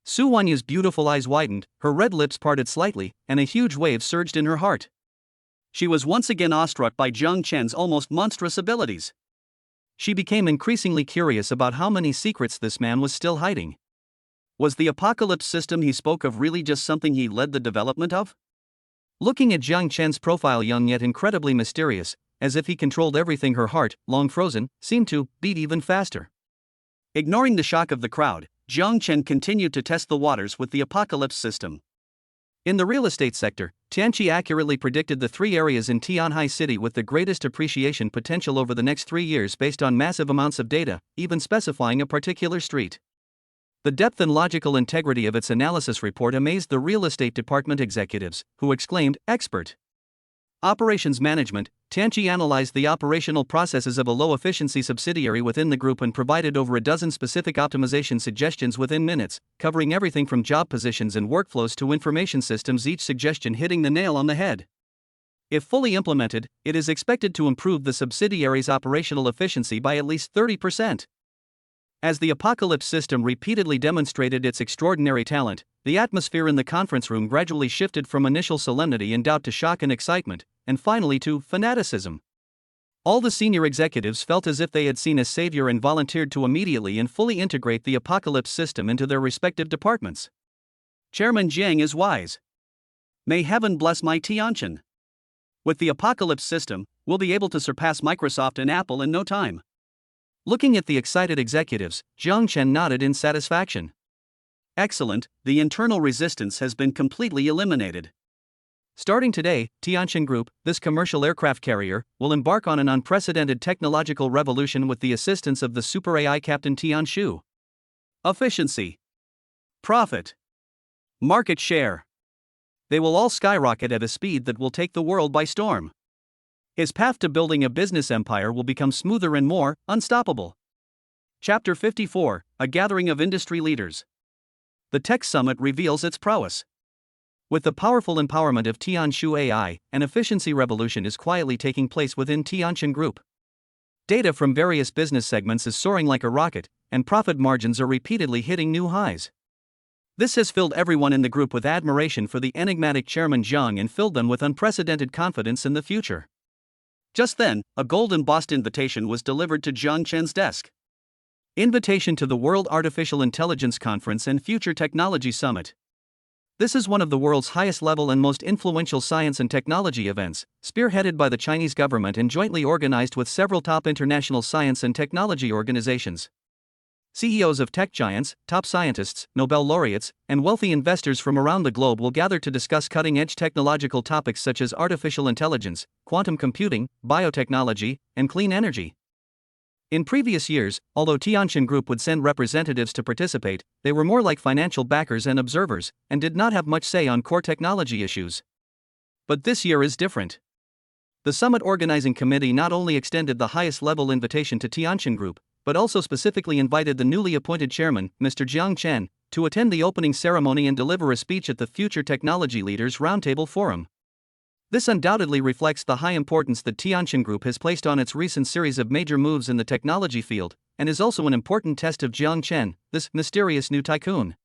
Su Wanya's beautiful eyes widened, her red lips parted slightly, and a huge wave surged in her heart. She was once again awestruck by Jiang Chen's almost monstrous abilities. She became increasingly curious about how many secrets this man was still hiding. Was the apocalypse system he spoke of really just something he led the development of? Looking at Jiang Chen's profile, young yet incredibly mysterious, as if he controlled everything, her heart, long frozen, seemed to beat even faster. Ignoring the shock of the crowd, Jiang Chen continued to test the waters with the apocalypse system. In the real estate sector, Tianqi accurately predicted the 3 areas in Tianhai City with the greatest appreciation potential over the next 3 years based on massive amounts of data, even specifying a particular street. The depth and logical integrity of its analysis report amazed the real estate department executives, who exclaimed, "Expert!" Operations management, Tianqi analyzed the operational processes of a low-efficiency subsidiary within the group and provided over a dozen specific optimization suggestions within minutes, covering everything from job positions and workflows to information systems, each suggestion hitting the nail on the head. If fully implemented, it is expected to improve the subsidiary's operational efficiency by at least 30%. As the apocalypse system repeatedly demonstrated its extraordinary talent, the atmosphere in the conference room gradually shifted from initial solemnity and doubt to shock and excitement, and finally to fanaticism. All the senior executives felt as if they had seen a savior and volunteered to immediately and fully integrate the apocalypse system into their respective departments. Chairman Jiang is wise. May heaven bless my Tianqin. With the apocalypse system, we'll be able to surpass Microsoft and Apple in no time. Looking at the excited executives, Jiang Chen nodded in satisfaction. Excellent, the internal resistance has been completely eliminated. Starting today, Tianqin Group, this commercial aircraft carrier, will embark on an unprecedented technological revolution with the assistance of the super AI Captain Tianshu. Efficiency, profit, market share. They will all skyrocket at a speed that will take the world by storm. His path to building a business empire will become smoother and more unstoppable. Chapter 54, A Gathering of Industry Leaders. The Tech Summit reveals its prowess. With the powerful empowerment of Tianshu AI, an efficiency revolution is quietly taking place within Tianqin Group. Data from various business segments is soaring like a rocket, and profit margins are repeatedly hitting new highs. This has filled everyone in the group with admiration for the enigmatic Chairman Jiang and filled them with unprecedented confidence in the future. Just then, a gold-embossed invitation was delivered to Jiang Chen's desk. Invitation to the World Artificial Intelligence Conference and Future Technology Summit. This is one of the world's highest level and most influential science and technology events, spearheaded by the Chinese government and jointly organized with several top international science and technology organizations. CEOs of tech giants, top scientists, Nobel laureates, and wealthy investors from around the globe will gather to discuss cutting-edge technological topics such as artificial intelligence, quantum computing, biotechnology, and clean energy. In previous years, although Tianqin Group would send representatives to participate, they were more like financial backers and observers, and did not have much say on core technology issues. But this year is different. The summit organizing committee not only extended the highest level invitation to Tianqin Group, but also specifically invited the newly appointed chairman, Mr. Jiang Chen, to attend the opening ceremony and deliver a speech at the Future Technology Leaders Roundtable Forum. This undoubtedly reflects the high importance that Tianqin Group has placed on its recent series of major moves in the technology field, and is also an important test of Jiang Chen, this mysterious new tycoon.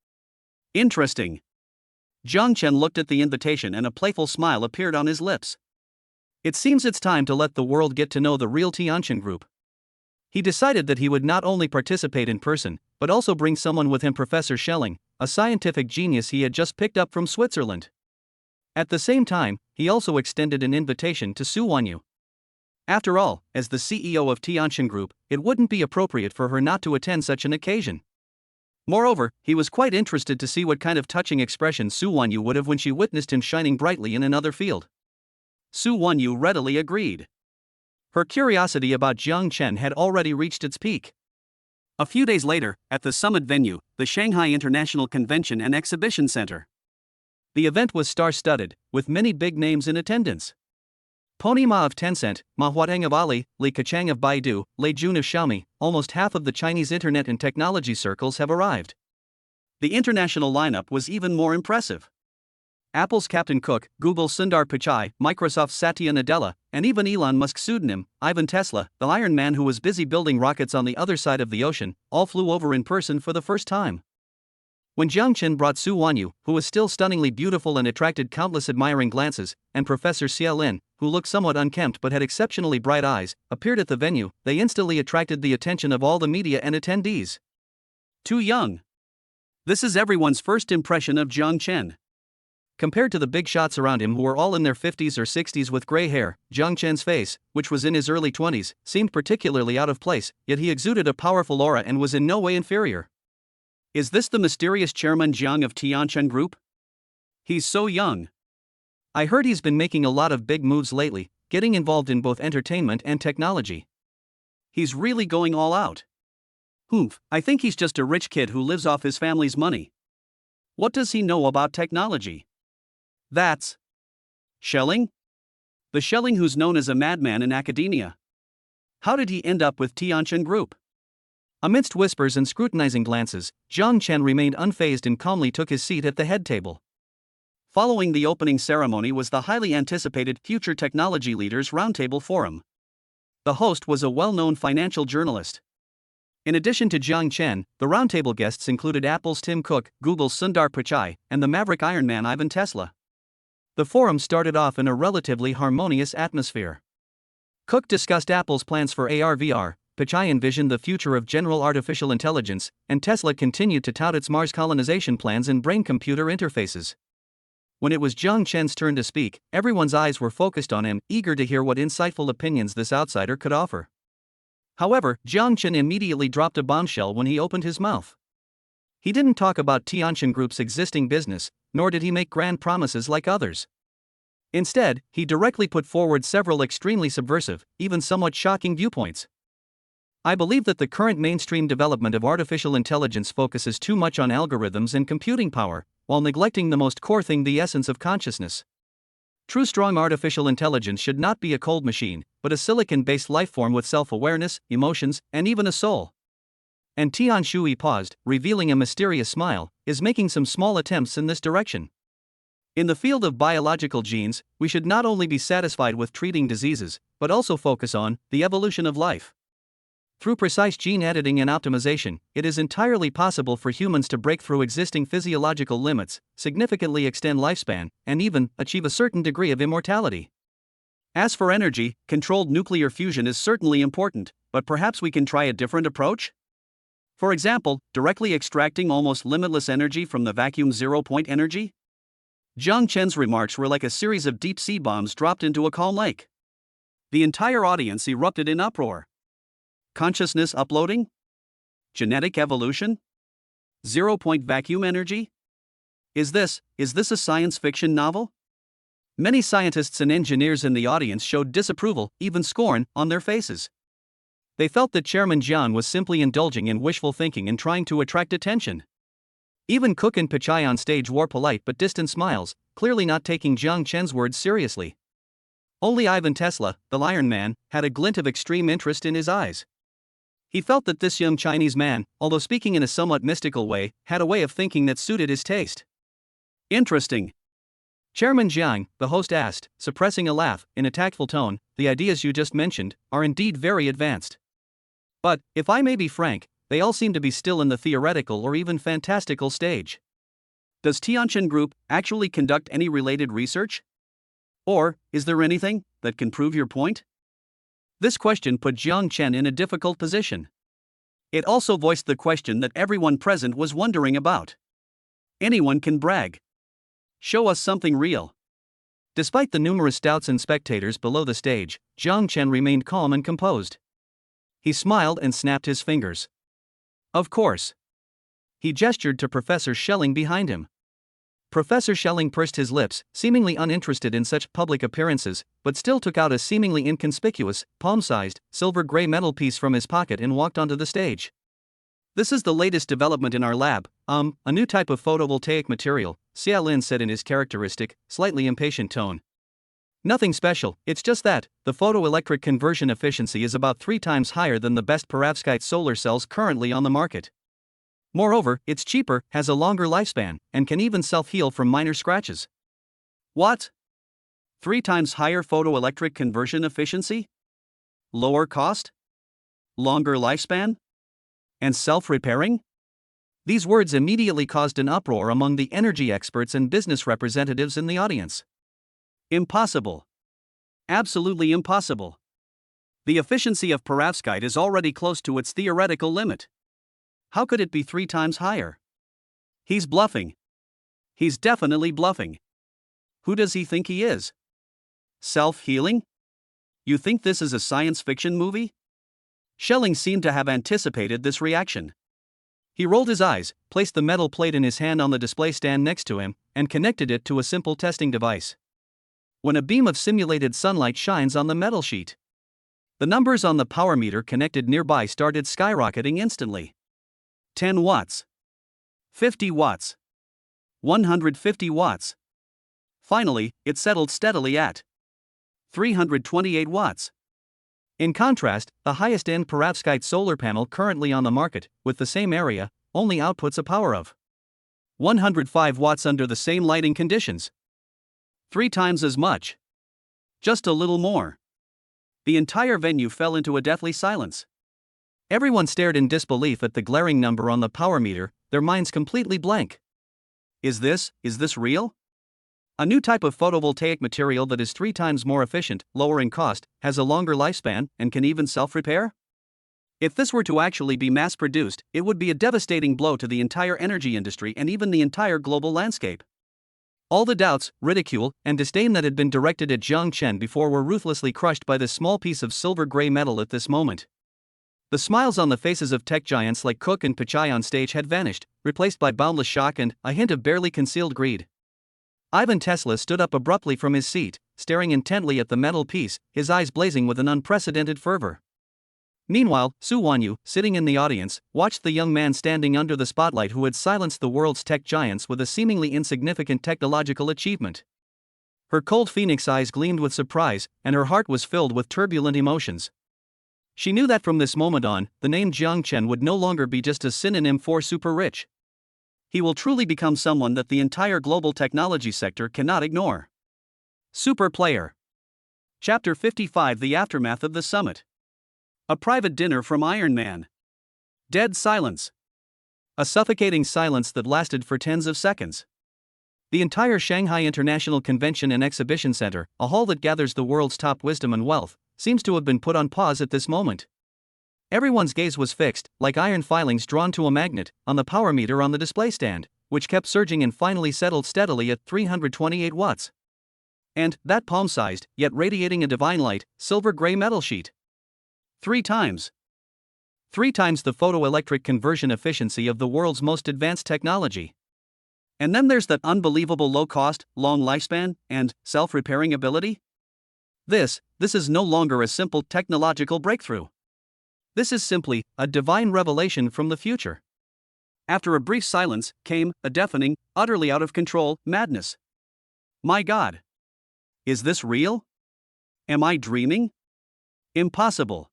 Interesting. Jiang Chen looked at the invitation and a playful smile appeared on his lips. It seems it's time to let the world get to know the real Tianqin Group. He decided that he would not only participate in person, but also bring someone with him, Professor Schelling, a scientific genius he had just picked up from Switzerland. At the same time, he also extended an invitation to Su Wanyu. After all, as the CEO of Tianqin Group, it wouldn't be appropriate for her not to attend such an occasion. Moreover, he was quite interested to see what kind of touching expression Su Wanyu would have when she witnessed him shining brightly in another field. Su Wanyu readily agreed. Her curiosity about Jiang Chen had already reached its peak. A few days later, at the summit venue, the Shanghai International Convention and Exhibition Center. The event was star-studded, with many big names in attendance. Pony Ma of Tencent, Ma Huateng of Ali, Li Keqiang of Baidu, Lei Jun of Xiaomi, almost half of the Chinese internet and technology circles have arrived. The international lineup was even more impressive. Apple's Captain Cook, Google's Sundar Pichai, Microsoft's Satya Nadella, and even Elon Musk's pseudonym, Ivan Tesla, the Iron Man who was busy building rockets on the other side of the ocean, all flew over in person for the first time. When Jiang Chen brought Su Wanyu, who was still stunningly beautiful and attracted countless admiring glances, and Professor Xie Lin, who looked somewhat unkempt but had exceptionally bright eyes, appeared at the venue, they instantly attracted the attention of all the media and attendees. Too young. This is everyone's first impression of Jiang Chen. Compared to the big shots around him who were all in their 50s or 60s with gray hair, Jiang Chen's face, which was in his early 20s, seemed particularly out of place, yet he exuded a powerful aura and was in no way inferior. Is this the mysterious Chairman Jiang of Tianqin Group? He's so young. I heard he's been making a lot of big moves lately, getting involved in both entertainment and technology. He's really going all out. I think he's just a rich kid who lives off his family's money. What does he know about technology? That's Schelling? The Schelling who's known as a madman in academia. How did he end up with Tianqin Group? Amidst whispers and scrutinizing glances, Jiang Chen remained unfazed and calmly took his seat at the head table. Following the opening ceremony was the highly anticipated Future Technology Leaders Roundtable Forum. The host was a well-known financial journalist. In addition to Jiang Chen, the roundtable guests included Apple's Tim Cook, Google's Sundar Pichai, and the maverick Iron Man Ivan Tesla. The forum started off in a relatively harmonious atmosphere. Cook discussed Apple's plans for AR/VR, Pichai envisioned the future of general artificial intelligence, and Tesla continued to tout its Mars colonization plans and brain-computer interfaces. When it was Jiang Chen's turn to speak, everyone's eyes were focused on him, eager to hear what insightful opinions this outsider could offer. However, Jiang Chen immediately dropped a bombshell when he opened his mouth. He didn't talk about Tianqin Group's existing business, nor did he make grand promises like others. Instead, he directly put forward several extremely subversive, even somewhat shocking viewpoints. I believe that the current mainstream development of artificial intelligence focuses too much on algorithms and computing power, while neglecting the most core thing, the essence of consciousness. True strong artificial intelligence should not be a cold machine, but a silicon-based lifeform with self-awareness, emotions, and even a soul. And Tian Shui paused, revealing a mysterious smile, is making some small attempts in this direction. In the field of biological genes, we should not only be satisfied with treating diseases, but also focus on the evolution of life. Through precise gene editing and optimization, it is entirely possible for humans to break through existing physiological limits, significantly extend lifespan, and even achieve a certain degree of immortality. As for energy, controlled nuclear fusion is certainly important, but perhaps we can try a different approach? For example, directly extracting almost limitless energy from the vacuum zero-point energy? Jiang Chen's remarks were like a series of deep-sea bombs dropped into a calm lake. The entire audience erupted in uproar. Consciousness uploading? Genetic evolution? Zero-point vacuum energy? Is this a science fiction novel? Many scientists and engineers in the audience showed disapproval, even scorn, on their faces. They felt that Chairman Jiang was simply indulging in wishful thinking and trying to attract attention. Even Cook and Pichai on stage wore polite but distant smiles, clearly not taking Jiang Chen's words seriously. Only Ivan Tesla, the Iron Man, had a glint of extreme interest in his eyes. He felt that this young Chinese man, although speaking in a somewhat mystical way, had a way of thinking that suited his taste. Interesting. Chairman Jiang, the host asked, suppressing a laugh, in a tactful tone, the ideas you just mentioned are indeed very advanced. But, if I may be frank, they all seem to be still in the theoretical or even fantastical stage. Does Tianjin Group actually conduct any related research? Or, is there anything that can prove your point? This question put Jiang Chen in a difficult position. It also voiced the question that everyone present was wondering about. Anyone can brag. Show us something real. Despite the numerous doubts and spectators below the stage, Jiang Chen remained calm and composed. He smiled and snapped his fingers. Of course. He gestured to Professor Schelling behind him. Professor Schelling pursed his lips, seemingly uninterested in such public appearances, but still took out a seemingly inconspicuous, palm-sized, silver-gray metal piece from his pocket and walked onto the stage. This is the latest development in our lab, a new type of photovoltaic material, Xia Lin said in his characteristic, slightly impatient tone. Nothing special, it's just that the photoelectric conversion efficiency is about 3 times higher than the best perovskite solar cells currently on the market. Moreover, it's cheaper, has a longer lifespan, and can even self-heal from minor scratches. What? 3 times higher photoelectric conversion efficiency? Lower cost? Longer lifespan? And self-repairing? These words immediately caused an uproar among the energy experts and business representatives in the audience. Impossible. Absolutely impossible. The efficiency of perovskite is already close to its theoretical limit. How could it be 3 times higher? He's bluffing. He's definitely bluffing. Who does he think he is? Self-healing? You think this is a science fiction movie? Schelling seemed to have anticipated this reaction. He rolled his eyes, placed the metal plate in his hand on the display stand next to him, and connected it to a simple testing device. When a beam of simulated sunlight shines on the metal sheet, the numbers on the power meter connected nearby started skyrocketing instantly. 10 watts. 50 watts. 150 watts. Finally, it settled steadily at 328 watts. In contrast, the highest-end perovskite solar panel currently on the market, with the same area, only outputs a power of 105 watts under the same lighting conditions. 3 times as much. Just a little more. The entire venue fell into a deathly silence. Everyone stared in disbelief at the glaring number on the power meter, their minds completely blank. Is this real? A new type of photovoltaic material that is 3 times more efficient, lower in cost, has a longer lifespan, and can even self-repair? If this were to actually be mass-produced, it would be a devastating blow to the entire energy industry and even the entire global landscape. All the doubts, ridicule, and disdain that had been directed at Jiang Chen before were ruthlessly crushed by this small piece of silver-gray metal at this moment. The smiles on the faces of tech giants like Cook and Pichai on stage had vanished, replaced by boundless shock and a hint of barely concealed greed. Ivan Tesla stood up abruptly from his seat, staring intently at the metal piece, his eyes blazing with an unprecedented fervor. Meanwhile, Su Wanyu, sitting in the audience, watched the young man standing under the spotlight who had silenced the world's tech giants with a seemingly insignificant technological achievement. Her cold phoenix eyes gleamed with surprise, and her heart was filled with turbulent emotions. She knew that from this moment on, the name Jiang Chen would no longer be just a synonym for super rich. He will truly become someone that the entire global technology sector cannot ignore. Super Player. Chapter 55: The Aftermath of the Summit. A private dinner from Iron Man. Dead silence. A suffocating silence that lasted for tens of seconds. The entire Shanghai International Convention and Exhibition Center, a hall that gathers the world's top wisdom and wealth, seems to have been put on pause at this moment. Everyone's gaze was fixed, like iron filings drawn to a magnet, on the power meter on the display stand, which kept surging and finally settled steadily at 328 watts. And that palm-sized, yet radiating a divine light, silver-gray metal sheet. 3 times. 3 times the photoelectric conversion efficiency of the world's most advanced technology. And then there's that unbelievable low cost, long lifespan, and self-repairing ability. This is no longer a simple technological breakthrough. This is simply a divine revelation from the future. After a brief silence came a deafening, utterly out of control madness. My God! Is this real? Am I dreaming? Impossible.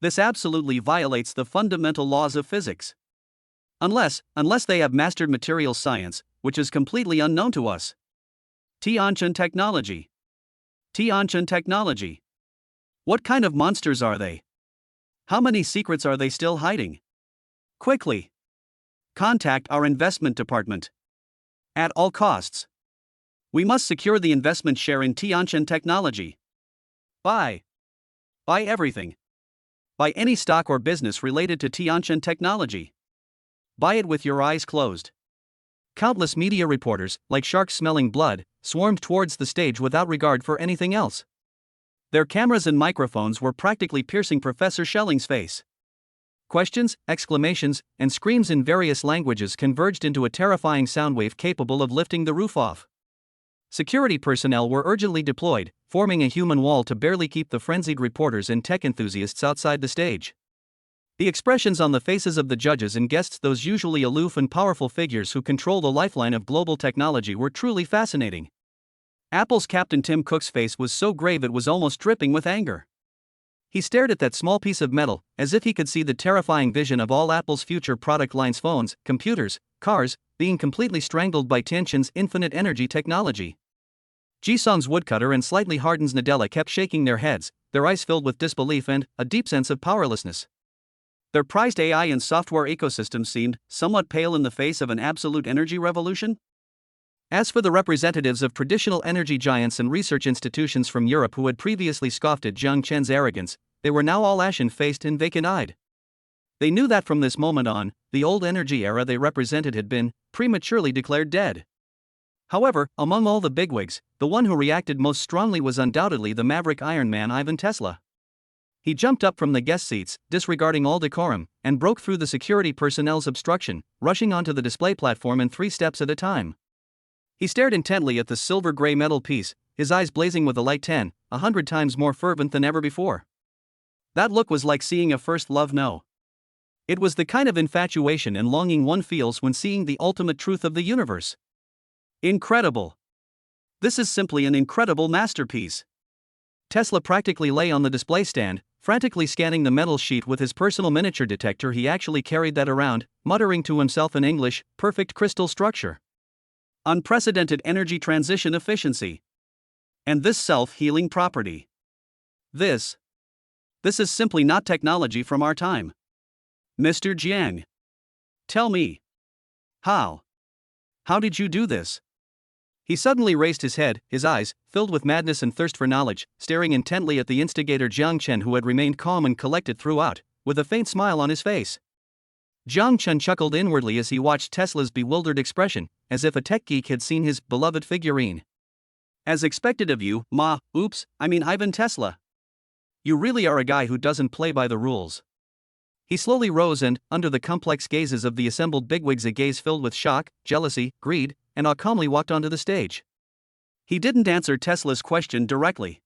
This absolutely violates the fundamental laws of physics. Unless they have mastered material science, which is completely unknown to us. Tianqian Technology. Tianqian Technology. What kind of monsters are they? How many secrets are they still hiding? Quickly! Contact our investment department. At all costs. We must secure the investment share in Tianqian Technology. Buy everything. Buy any stock or business related to Tianqian Technology. Buy it with your eyes closed. Countless media reporters, like sharks smelling blood, swarmed towards the stage without regard for anything else. Their cameras and microphones were practically piercing Professor Schelling's face. Questions, exclamations, and screams in various languages converged into a terrifying soundwave capable of lifting the roof off. Security personnel were urgently deployed, forming a human wall to barely keep the frenzied reporters and tech enthusiasts outside the stage. The expressions on the faces of the judges and guests, those usually aloof and powerful figures who control the lifeline of global technology, were truly fascinating. Apple's Captain Tim Cook's face was so grave it was almost dripping with anger. He stared at that small piece of metal, as if he could see the terrifying vision of all Apple's future product lines, phones, computers, cars, being completely strangled by Tianqian's infinite energy technology. Jisong's woodcutter and slightly hardened Nadella kept shaking their heads, their eyes filled with disbelief and a deep sense of powerlessness. Their prized AI and software ecosystem seemed somewhat pale in the face of an absolute energy revolution. As for the representatives of traditional energy giants and research institutions from Europe who had previously scoffed at Zhang Chen's arrogance, they were now all ashen-faced and vacant-eyed. They knew that from this moment on, the old energy era they represented had been prematurely declared dead. However, among all the bigwigs, the one who reacted most strongly was undoubtedly the maverick Iron Man Ivan Tesla. He jumped up from the guest seats, disregarding all decorum, and broke through the security personnel's obstruction, rushing onto the display platform in 3 steps at a time. He stared intently at the silver-gray metal piece, his eyes blazing with a light 100 times more fervent than ever before. That look was like seeing a first love. No. It was the kind of infatuation and longing one feels when seeing the ultimate truth of the universe. Incredible. This is simply an incredible masterpiece. Tesla practically lay on the display stand, frantically scanning the metal sheet with his personal miniature detector. He actually carried that around, muttering to himself in English, "Perfect crystal structure. Unprecedented energy transition efficiency. And this self-healing property. This is simply not technology from our time. Mr. Jiang. Tell me. How did you do this?" He suddenly raised his head, his eyes, filled with madness and thirst for knowledge, staring intently at the instigator Jiang Chen, who had remained calm and collected throughout, with a faint smile on his face. Jiang Chen chuckled inwardly as he watched Tesla's bewildered expression, as if a tech geek had seen his beloved figurine. "As expected of you, Ivan Tesla. You really are a guy who doesn't play by the rules." He slowly rose and, under the complex gazes of the assembled bigwigs, a gaze filled with shock, jealousy, greed, and awe, calmly walked onto the stage. He didn't answer Tesla's question directly.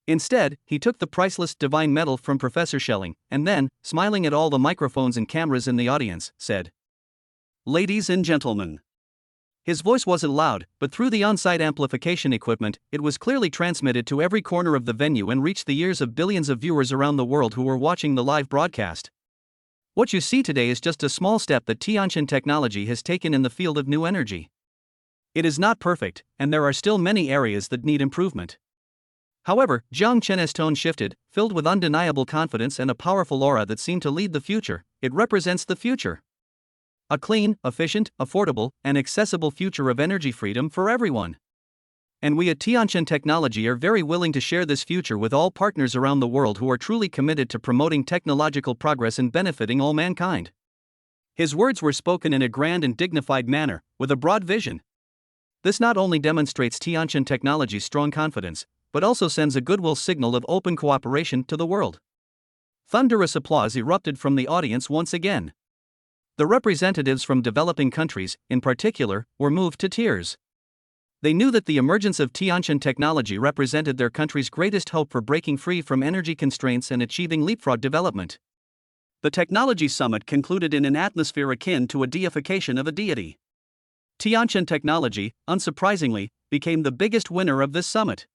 Instead, he took the priceless divine metal from Professor Schelling, and then, smiling at all the microphones and cameras in the audience, said, "Ladies and gentlemen." His voice wasn't loud, but through the on-site amplification equipment, it was clearly transmitted to every corner of the venue and reached the ears of billions of viewers around the world who were watching the live broadcast. What you see today is just a small step that Tianqian Technology has taken in the field of new energy. It is not perfect, and there are still many areas that need improvement. However, Jiang Chen's tone shifted, filled with undeniable confidence and a powerful aura that seemed to lead the future. It represents the future. A clean, efficient, affordable, and accessible future of energy freedom for everyone. And we at Tianqian Technology are very willing to share this future with all partners around the world who are truly committed to promoting technological progress and benefiting all mankind. His words were spoken in a grand and dignified manner, with a broad vision. This not only demonstrates Tianqian Technology's strong confidence, but also sends a goodwill signal of open cooperation to the world. Thunderous applause erupted from the audience once again. The representatives from developing countries, in particular, were moved to tears. They knew that the emergence of Tianqian Technology represented their country's greatest hope for breaking free from energy constraints and achieving leapfrog development. The technology summit concluded in an atmosphere akin to a deification of a deity. Tianqian Technology, unsurprisingly, became the biggest winner of this summit.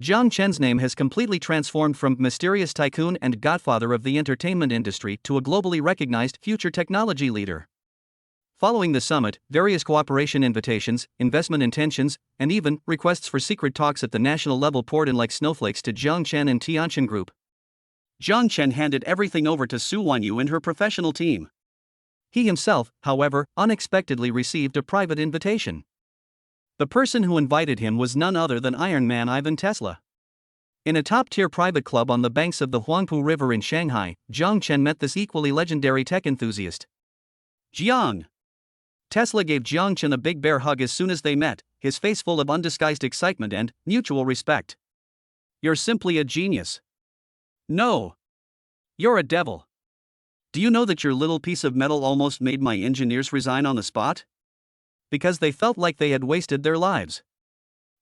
Jiang Chen's name has completely transformed from mysterious tycoon and godfather of the entertainment industry to a globally recognized future technology leader. Following the summit, various cooperation invitations, investment intentions, and even requests for secret talks at the national level poured in like snowflakes to Jiang Chen and Tianqin Group. Jiang Chen handed everything over to Su Wanyu and her professional team. He himself, however, unexpectedly received a private invitation. The person who invited him was none other than Iron Man Ivan Tesla. In a top-tier private club on the banks of the Huangpu River in Shanghai, Jiang Chen met this equally legendary tech enthusiast. Jiang! Tesla gave Jiang Chen a big bear hug as soon as they met, his face full of undisguised excitement and mutual respect. "You're simply a genius." "No. You're a devil. Do you know that your little piece of metal almost made my engineers resign on the spot? Because they felt like they had wasted their lives."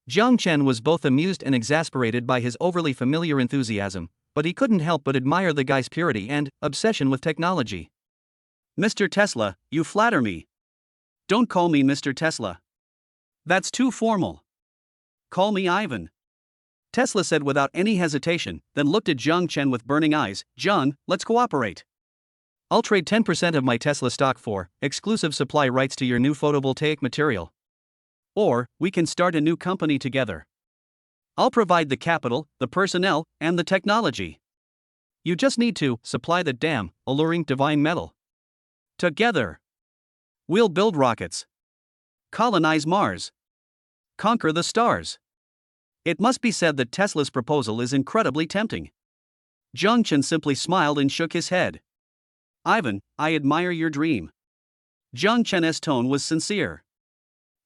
Jiang Chen was both amused and exasperated by his overly familiar enthusiasm, but he couldn't help but admire the guy's purity and obsession with technology. "Mr. Tesla, you flatter me. Don't call me Mr. Tesla. That's too formal. Call me Ivan." Tesla said without any hesitation, then looked at Jiang Chen with burning eyes. "Jiang, let's cooperate. I'll trade 10% of my Tesla stock for exclusive supply rights to your new photovoltaic material. Or, we can start a new company together. I'll provide the capital, the personnel, and the technology. You just need to supply the damn, alluring divine metal. Together, we'll build rockets, colonize Mars, conquer the stars." It must be said that Tesla's proposal is incredibly tempting. Jiang Chen simply smiled and shook his head. "Ivan, I admire your dream." Jiang Chen's tone was sincere.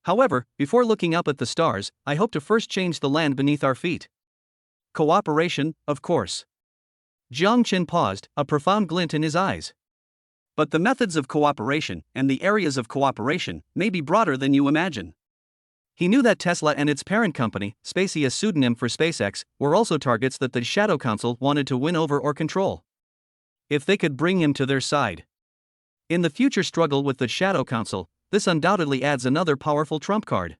"However, before looking up at the stars, I hope to first change the land beneath our feet. Cooperation, of course." Jiang Chen paused, a profound glint in his eyes. "But the methods of cooperation and the areas of cooperation may be broader than you imagine." He knew that Tesla and its parent company, SpaceX, a pseudonym for SpaceX, were also targets that the Shadow Council wanted to win over or control. If they could bring him to their side in the future struggle with the Shadow Council, this undoubtedly adds another powerful trump card.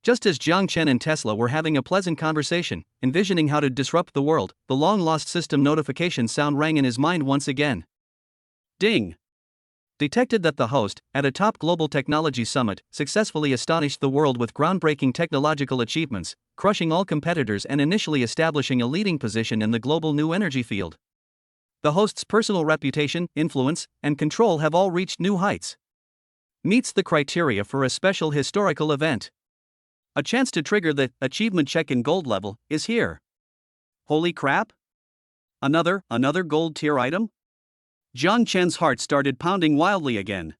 Just as Jiang Chen and Tesla were having a pleasant conversation, envisioning how to disrupt the world, the long-lost system notification sound rang in his mind once again. Ding! Detected that the host, at a top global technology summit, successfully astonished the world with groundbreaking technological achievements, crushing all competitors and initially establishing a leading position in the global new energy field. The host's personal reputation, influence, and control have all reached new heights. Meets the criteria for a special historical event. A chance to trigger the achievement check in gold level is here. Holy crap! Another gold tier item? Jiang Chen's heart started pounding wildly again.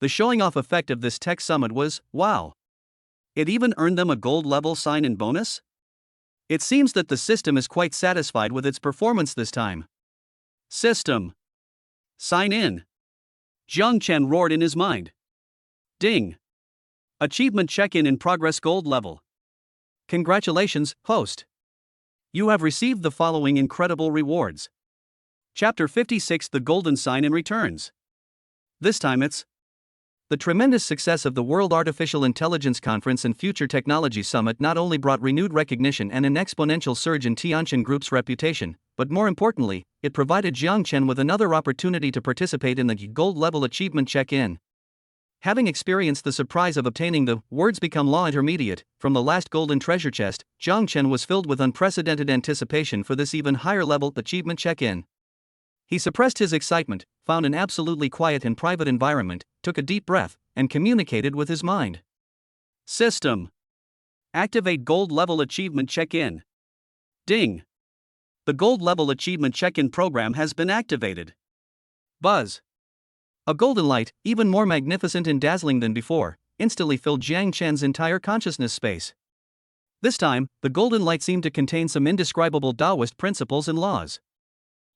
The showing off effect of this tech summit was, wow. It even earned them a gold level sign-in bonus? It seems that the system is quite satisfied with its performance this time. System. Sign in. Jiang Chen roared in his mind. Ding. Achievement check-in in progress gold level. Congratulations, host. You have received the following incredible rewards. Chapter 56: The Golden Sign-in Returns. This time it's the tremendous success of the World Artificial Intelligence Conference and Future Technology Summit not only brought renewed recognition and an exponential surge in Tianqin Group's reputation, but more importantly, it provided Jiang Chen with another opportunity to participate in the gold-level achievement check-in. Having experienced the surprise of obtaining the words become law intermediate from the last golden treasure chest, Jiang Chen was filled with unprecedented anticipation for this even higher-level achievement check-in. He suppressed his excitement, found an absolutely quiet and private environment, took a deep breath, and communicated with his mind. System. Activate gold-level achievement check-in. Ding. The gold-level achievement check-in program has been activated. Buzz. A golden light, even more magnificent and dazzling than before, instantly filled Jiang Chen's entire consciousness space. This time, the golden light seemed to contain some indescribable Taoist principles and laws.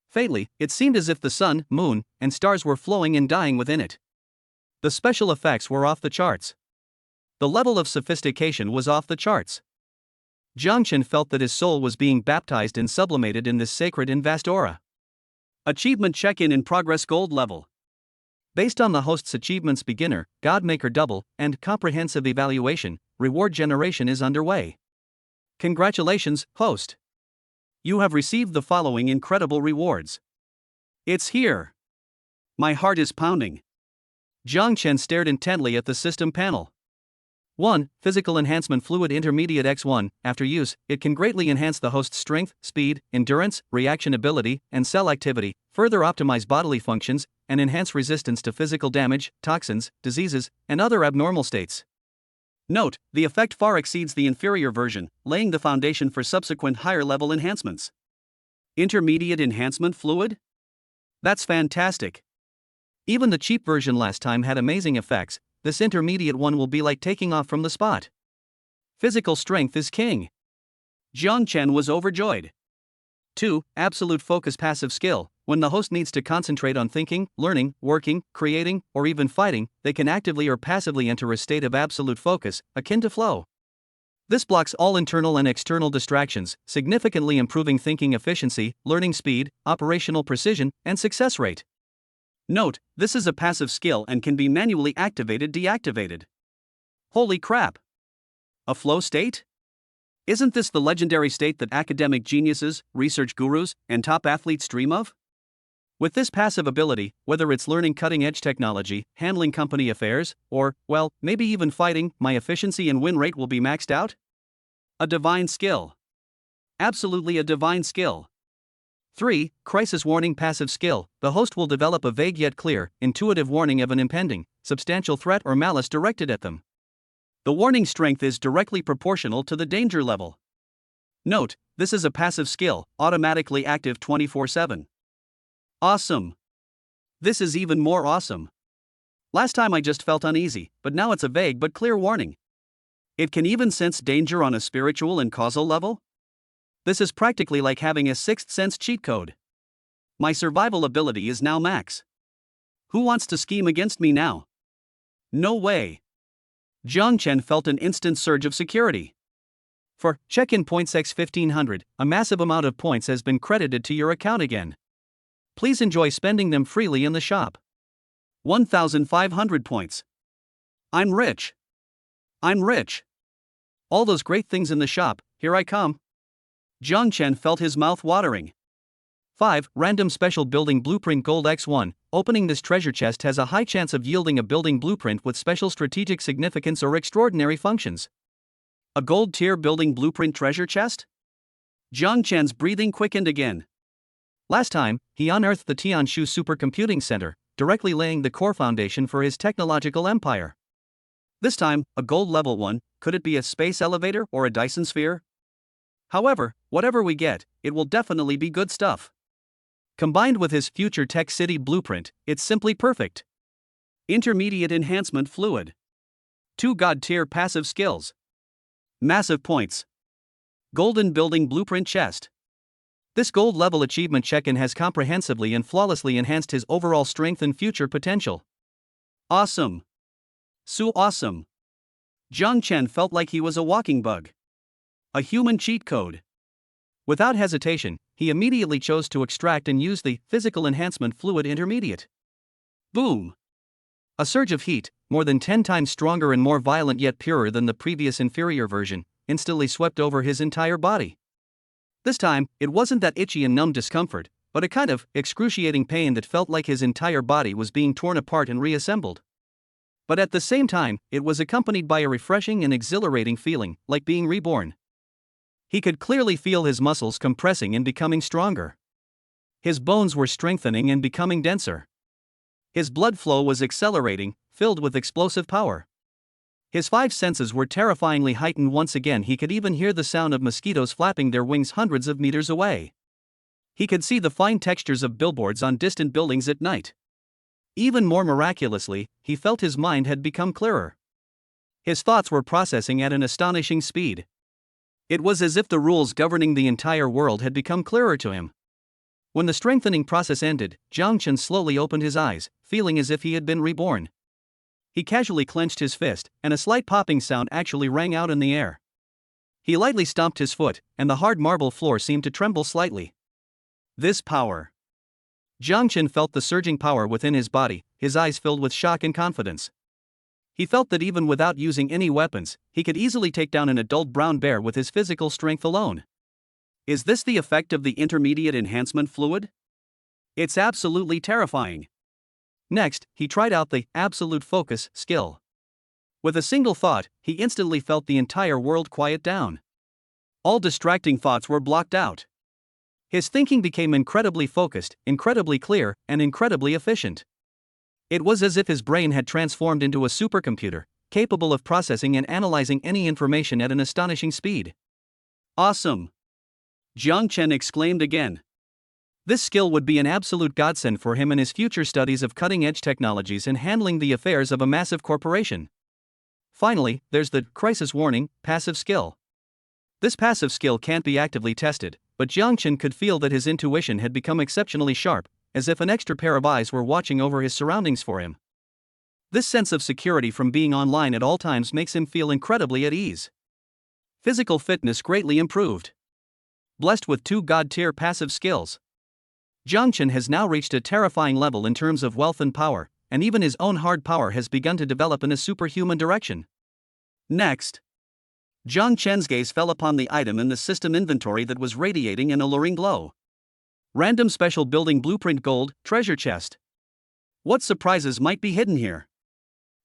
Faintly, it seemed as if the sun, moon, and stars were flowing and dying within it. The special effects were off the charts. The level of sophistication was off the charts. Jiang Chen felt that his soul was being baptized and sublimated in this sacred and vast aura. Achievement check-in in progress gold level. Based on the host's achievements beginner, Godmaker double, and comprehensive evaluation, reward generation is underway. Congratulations, host. You have received the following incredible rewards. It's here. My heart is pounding. Jiang Chen stared intently at the system panel. 1. Physical Enhancement Fluid Intermediate X1. After use, it can greatly enhance the host's strength, speed, endurance, reaction ability, and cell activity, further optimize bodily functions, and enhance resistance to physical damage, toxins, diseases, and other abnormal states. Note, the effect far exceeds the inferior version, laying the foundation for subsequent higher-level enhancements. Intermediate Enhancement Fluid? That's fantastic. Even the cheap version last time had amazing effects. This intermediate one will be like taking off from the spot. Physical strength is king. Jiang Chen was overjoyed. 2. Absolute Focus Passive Skill. When the host needs to concentrate on thinking, learning, working, creating, or even fighting, they can actively or passively enter a state of absolute focus, akin to flow. This blocks all internal and external distractions, significantly improving thinking efficiency, learning speed, operational precision, and success rate. Note, this is a passive skill and can be manually deactivated. Holy crap! A flow state? Isn't this the legendary state that academic geniuses, research gurus, and top athletes dream of? With this passive ability, whether it's learning cutting-edge technology, handling company affairs, or, well, maybe even fighting, my efficiency and win rate will be maxed out? A divine skill. Absolutely a divine skill. 3. Crisis Warning Passive Skill. The host will develop a vague yet clear, intuitive warning of an impending, substantial threat or malice directed at them. The warning strength is directly proportional to the danger level. Note, this is a passive skill, automatically active 24/7. Awesome. This is even more awesome. Last time I just felt uneasy, but now it's a vague but clear warning. It can even sense danger on a spiritual and causal level? This is practically like having a sixth sense cheat code. My survival ability is now max. Who wants to scheme against me now? No way. Jiang Chen felt an instant surge of security. For check-in points X1500, a massive amount of points has been credited to your account again. Please enjoy spending them freely in the shop. 1,500 points. I'm rich. I'm rich. All those great things in the shop, here I come. Jiang Chen felt his mouth watering. 5. Random Special Building Blueprint Gold X1. Opening this treasure chest has a high chance of yielding a building blueprint with special strategic significance or extraordinary functions. A gold tier building blueprint treasure chest? Jiang Chen's breathing quickened again. Last time, he unearthed the Tianshu Supercomputing Center, directly laying the core foundation for his technological empire. This time, a gold level one. Could it be a space elevator or a Dyson sphere? However, whatever we get, it will definitely be good stuff. Combined with his future tech city blueprint, it's simply perfect. Intermediate Enhancement Fluid. 2 God tier passive skills. Massive points. Golden Building Blueprint Chest. This gold level achievement check-in has comprehensively and flawlessly enhanced his overall strength and future potential. Awesome. So awesome. Jiang Chen felt like he was a walking bug. A human cheat code. Without hesitation, he immediately chose to extract and use the Physical Enhancement Fluid Intermediate. Boom! A surge of heat, more than 10 times stronger and more violent yet purer than the previous inferior version, instantly swept over his entire body. This time, it wasn't that itchy and numb discomfort, but a kind of excruciating pain that felt like his entire body was being torn apart and reassembled. But at the same time, it was accompanied by a refreshing and exhilarating feeling, like being reborn. He could clearly feel his muscles compressing and becoming stronger. His bones were strengthening and becoming denser. His blood flow was accelerating, filled with explosive power. His 5 senses were terrifyingly heightened once again. He could even hear the sound of mosquitoes flapping their wings hundreds of meters away. He could see the fine textures of billboards on distant buildings at night. Even more miraculously, he felt his mind had become clearer. His thoughts were processing at an astonishing speed. It was as if the rules governing the entire world had become clearer to him. When the strengthening process ended, Jiang Chen slowly opened his eyes, feeling as if he had been reborn. He casually clenched his fist, and a slight popping sound actually rang out in the air. He lightly stomped his foot, and the hard marble floor seemed to tremble slightly. This power. Jiang Chen felt the surging power within his body, his eyes filled with shock and confidence. He felt that even without using any weapons, he could easily take down an adult brown bear with his physical strength alone. Is this the effect of the intermediate enhancement fluid? It's absolutely terrifying. Next, he tried out the absolute focus skill. With a single thought, he instantly felt the entire world quiet down. All distracting thoughts were blocked out. His thinking became incredibly focused, incredibly clear, and incredibly efficient. It was as if his brain had transformed into a supercomputer, capable of processing and analyzing any information at an astonishing speed. Awesome! Jiang Chen exclaimed again. This skill would be an absolute godsend for him in his future studies of cutting-edge technologies and handling the affairs of a massive corporation. Finally, there's the crisis warning passive skill. This passive skill can't be actively tested, but Jiang Chen could feel that his intuition had become exceptionally sharp, as if an extra pair of eyes were watching over his surroundings for him. This sense of security from being online at all times makes him feel incredibly at ease. Physical fitness greatly improved. Blessed with 2 god-tier passive skills, Jiang Chen has now reached a terrifying level in terms of wealth and power, and even his own hard power has begun to develop in a superhuman direction. Next, Jiang Chen's gaze fell upon the item in the system inventory that was radiating an alluring glow. Random Special Building Blueprint Gold Treasure Chest. What surprises might be hidden here?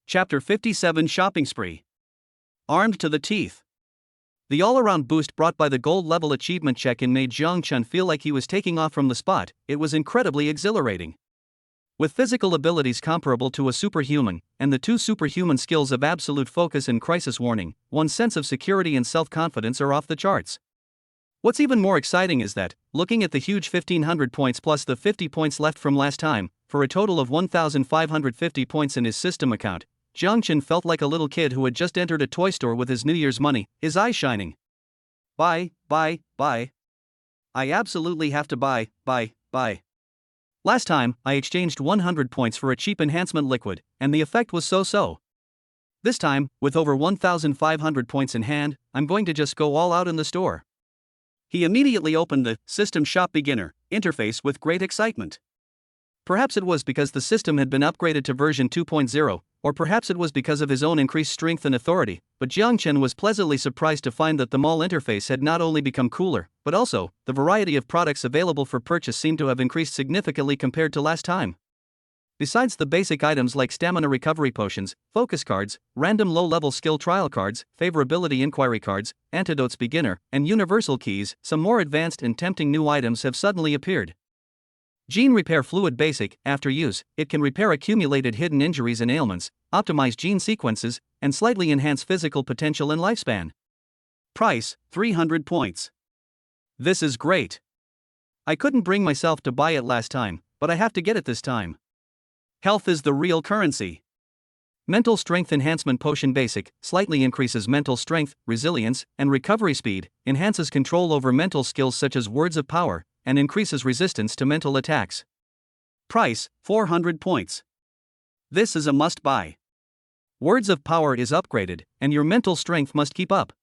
Chapter 57 Shopping Spree. Armed to the teeth. The all-around boost brought by the gold-level achievement check-in made Jiang Chen feel like he was taking off from the spot. It was incredibly exhilarating. With physical abilities comparable to a superhuman, and the 2 superhuman skills of absolute focus and crisis warning, one's sense of security and self-confidence are off the charts. What's even more exciting is that, looking at the huge 1500 points plus the 50 points left from last time, for a total of 1550 points in his system account, Jiang Chen felt like a little kid who had just entered a toy store with his New Year's money, his eyes shining. Buy. I absolutely have to buy. Last time, I exchanged 100 points for a cheap enhancement liquid, and the effect was so-so. This time, with over 1500 points in hand, I'm going to just go all out in the store. He immediately opened the System Shop Beginner interface with great excitement. Perhaps it was because the system had been upgraded to version 2.0, or perhaps it was because of his own increased strength and authority, but Jiang Chen was pleasantly surprised to find that the mall interface had not only become cooler, but also, the variety of products available for purchase seemed to have increased significantly compared to last time. Besides the basic items like stamina recovery potions, focus cards, random low-level skill trial cards, favorability inquiry cards, antidotes beginner, and universal keys, some more advanced and tempting new items have suddenly appeared. Gene Repair Fluid Basic. After use, it can repair accumulated hidden injuries and ailments, optimize gene sequences, and slightly enhance physical potential and lifespan. Price, 300 points. This is great. I couldn't bring myself to buy it last time, but I have to get it this time. Health is the real currency. Mental Strength Enhancement Potion Basic slightly increases mental strength, resilience, and recovery speed, enhances control over mental skills such as words of power, and increases resistance to mental attacks. Price, 400 points. This is a must-buy. Words of Power is upgraded, and your mental strength must keep up.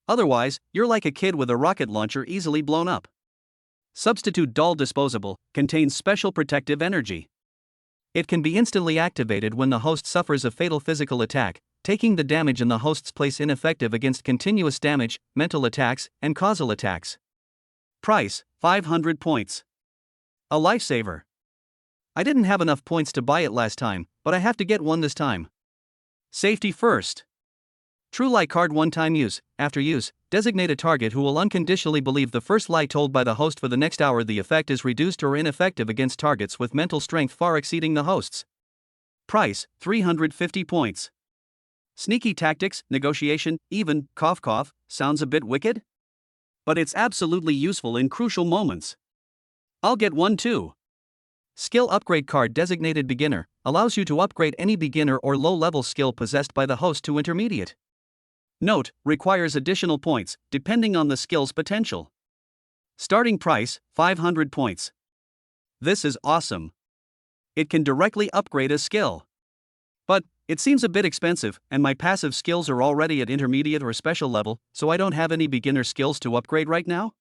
Otherwise, you're like a kid with a rocket launcher easily blown up. Substitute Doll Disposable contains special protective energy. It can be instantly activated when the host suffers a fatal physical attack, taking the damage in the host's place ineffective against continuous damage, mental attacks, and causal attacks. Price, 500 points. A lifesaver. I didn't have enough points to buy it last time, but I have to get one this time. Safety first. True lie card one-time use. After use, designate a target who will unconditionally believe the first lie told by the host for the next hour. The effect is reduced or ineffective against targets with mental strength far exceeding the host's. Price, 350 points. Sneaky tactics, negotiation, even, cough cough, sounds a bit wicked? But it's absolutely useful in crucial moments. I'll get one too. Skill Upgrade Card designated Beginner allows you to upgrade any beginner or low-level skill possessed by the host to intermediate. Note, requires additional points, depending on the skill's potential. Starting price, 500 points. This is awesome. It can directly upgrade a skill. But, it seems a bit expensive, and my passive skills are already at intermediate or special level, so I don't have any beginner skills to upgrade right now?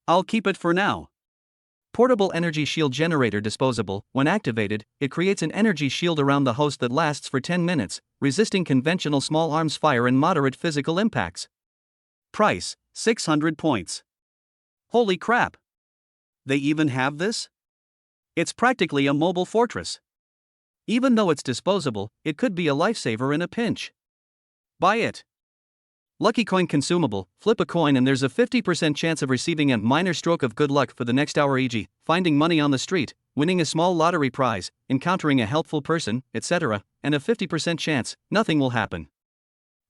I'll keep it for now. Portable Energy Shield Generator Disposable. When activated, it creates an energy shield around the host that lasts for 10 minutes, resisting conventional small arms fire and moderate physical impacts. Price, 600 points. Holy crap! They even have this? It's practically a mobile fortress. Even though it's disposable, it could be a lifesaver in a pinch. Buy it. Lucky coin consumable, flip a coin and there's a 50% chance of receiving a minor stroke of good luck for the next hour, e.g., finding money on the street, winning a small lottery prize, encountering a helpful person, etc., and a 50% chance nothing will happen.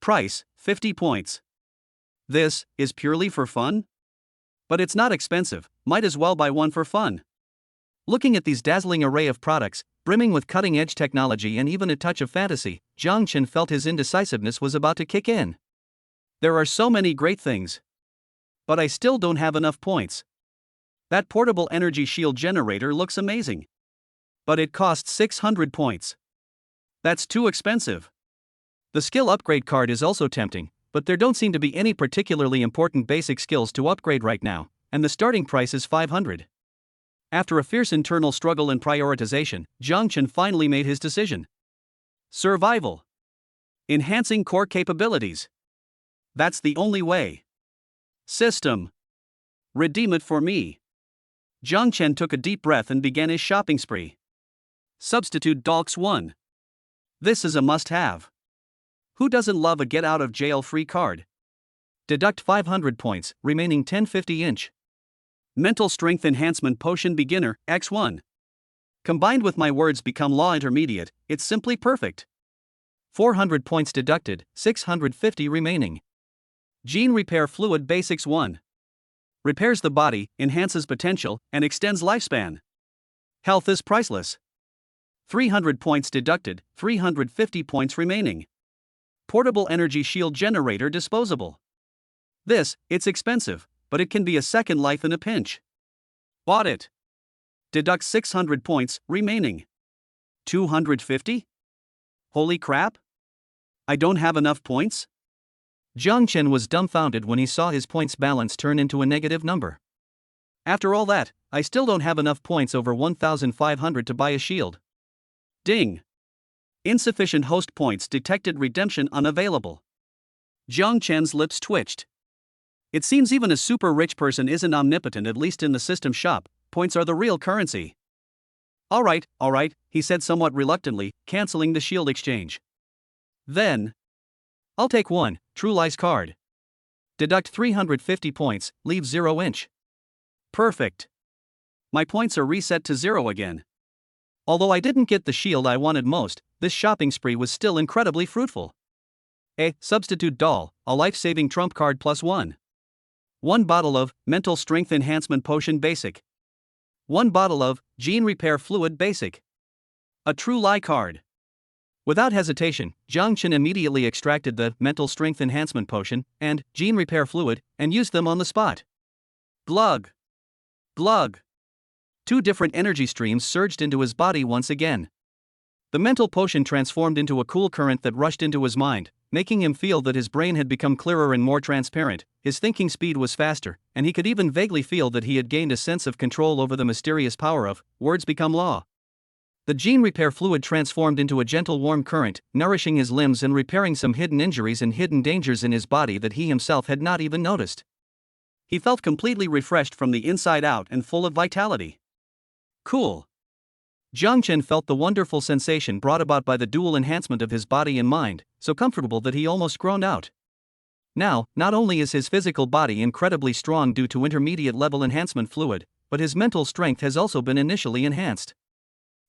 Price, 50 points. This is purely for fun? But it's not expensive, might as well buy one for fun. Looking at these dazzling array of products, brimming with cutting-edge technology and even a touch of fantasy, Jiang Chen felt his indecisiveness was about to kick in. There are so many great things. But I still don't have enough points. That portable energy shield generator looks amazing. But it costs 600 points. That's too expensive. The skill upgrade card is also tempting, but there don't seem to be any particularly important basic skills to upgrade right now, and the starting price is 500. After a fierce internal struggle and prioritization, Jiang Chen finally made his decision. Survival. Enhancing core capabilities. That's the only way. System. Redeem it for me. Jiang Chen took a deep breath and began his shopping spree. Substitute Dalks 1. This is a must-have. Who doesn't love a get-out-of-jail-free card? Deduct 500 points, remaining 1050-inch. Mental Strength Enhancement Potion Beginner, X1. Combined with my words become law intermediate, it's simply perfect. 400 points deducted, 650 remaining. Gene Repair Fluid Basics 1. Repairs the body, enhances potential, and extends lifespan. Health is priceless. 300 points deducted, 350 points remaining. Portable Energy Shield Generator Disposable. It's expensive, but it can be a second life in a pinch. Bought it. Deduct 600 points, remaining. 250? Holy crap! I don't have enough points? Jiang Chen was dumbfounded when he saw his points balance turn into a negative number. After all that, I still don't have enough points over 1,500 to buy a shield. Ding! Insufficient host points detected, redemption unavailable. Jiang Chen's lips twitched. It seems even a super rich person isn't omnipotent, at least in the system shop. Points are the real currency. Alright, he said somewhat reluctantly, canceling the shield exchange. Then, I'll take one, True Lies card. Deduct 350 points, leave 0 inch. Perfect. My points are reset to 0 again. Although I didn't get the shield I wanted most, this shopping spree was still incredibly fruitful. Substitute doll, a life-saving trump card +1. 1 bottle of Mental Strength Enhancement Potion Basic. 1 bottle of Gene Repair Fluid Basic. A True Lie card. Without hesitation, Jiang Chen immediately extracted the Mental Strength Enhancement Potion and Gene Repair Fluid and used them on the spot. Glug. Glug. 2 different energy streams surged into his body once again. The mental potion transformed into a cool current that rushed into his mind, making him feel that his brain had become clearer and more transparent, his thinking speed was faster, and he could even vaguely feel that he had gained a sense of control over the mysterious power of words become law. The Gene Repair Fluid transformed into a gentle warm current, nourishing his limbs and repairing some hidden injuries and hidden dangers in his body that he himself had not even noticed. He felt completely refreshed from the inside out and full of vitality. Cool. Jiang Chen felt the wonderful sensation brought about by the dual enhancement of his body and mind, so comfortable that he almost groaned out. Now, not only is his physical body incredibly strong due to intermediate level enhancement fluid, but his mental strength has also been initially enhanced.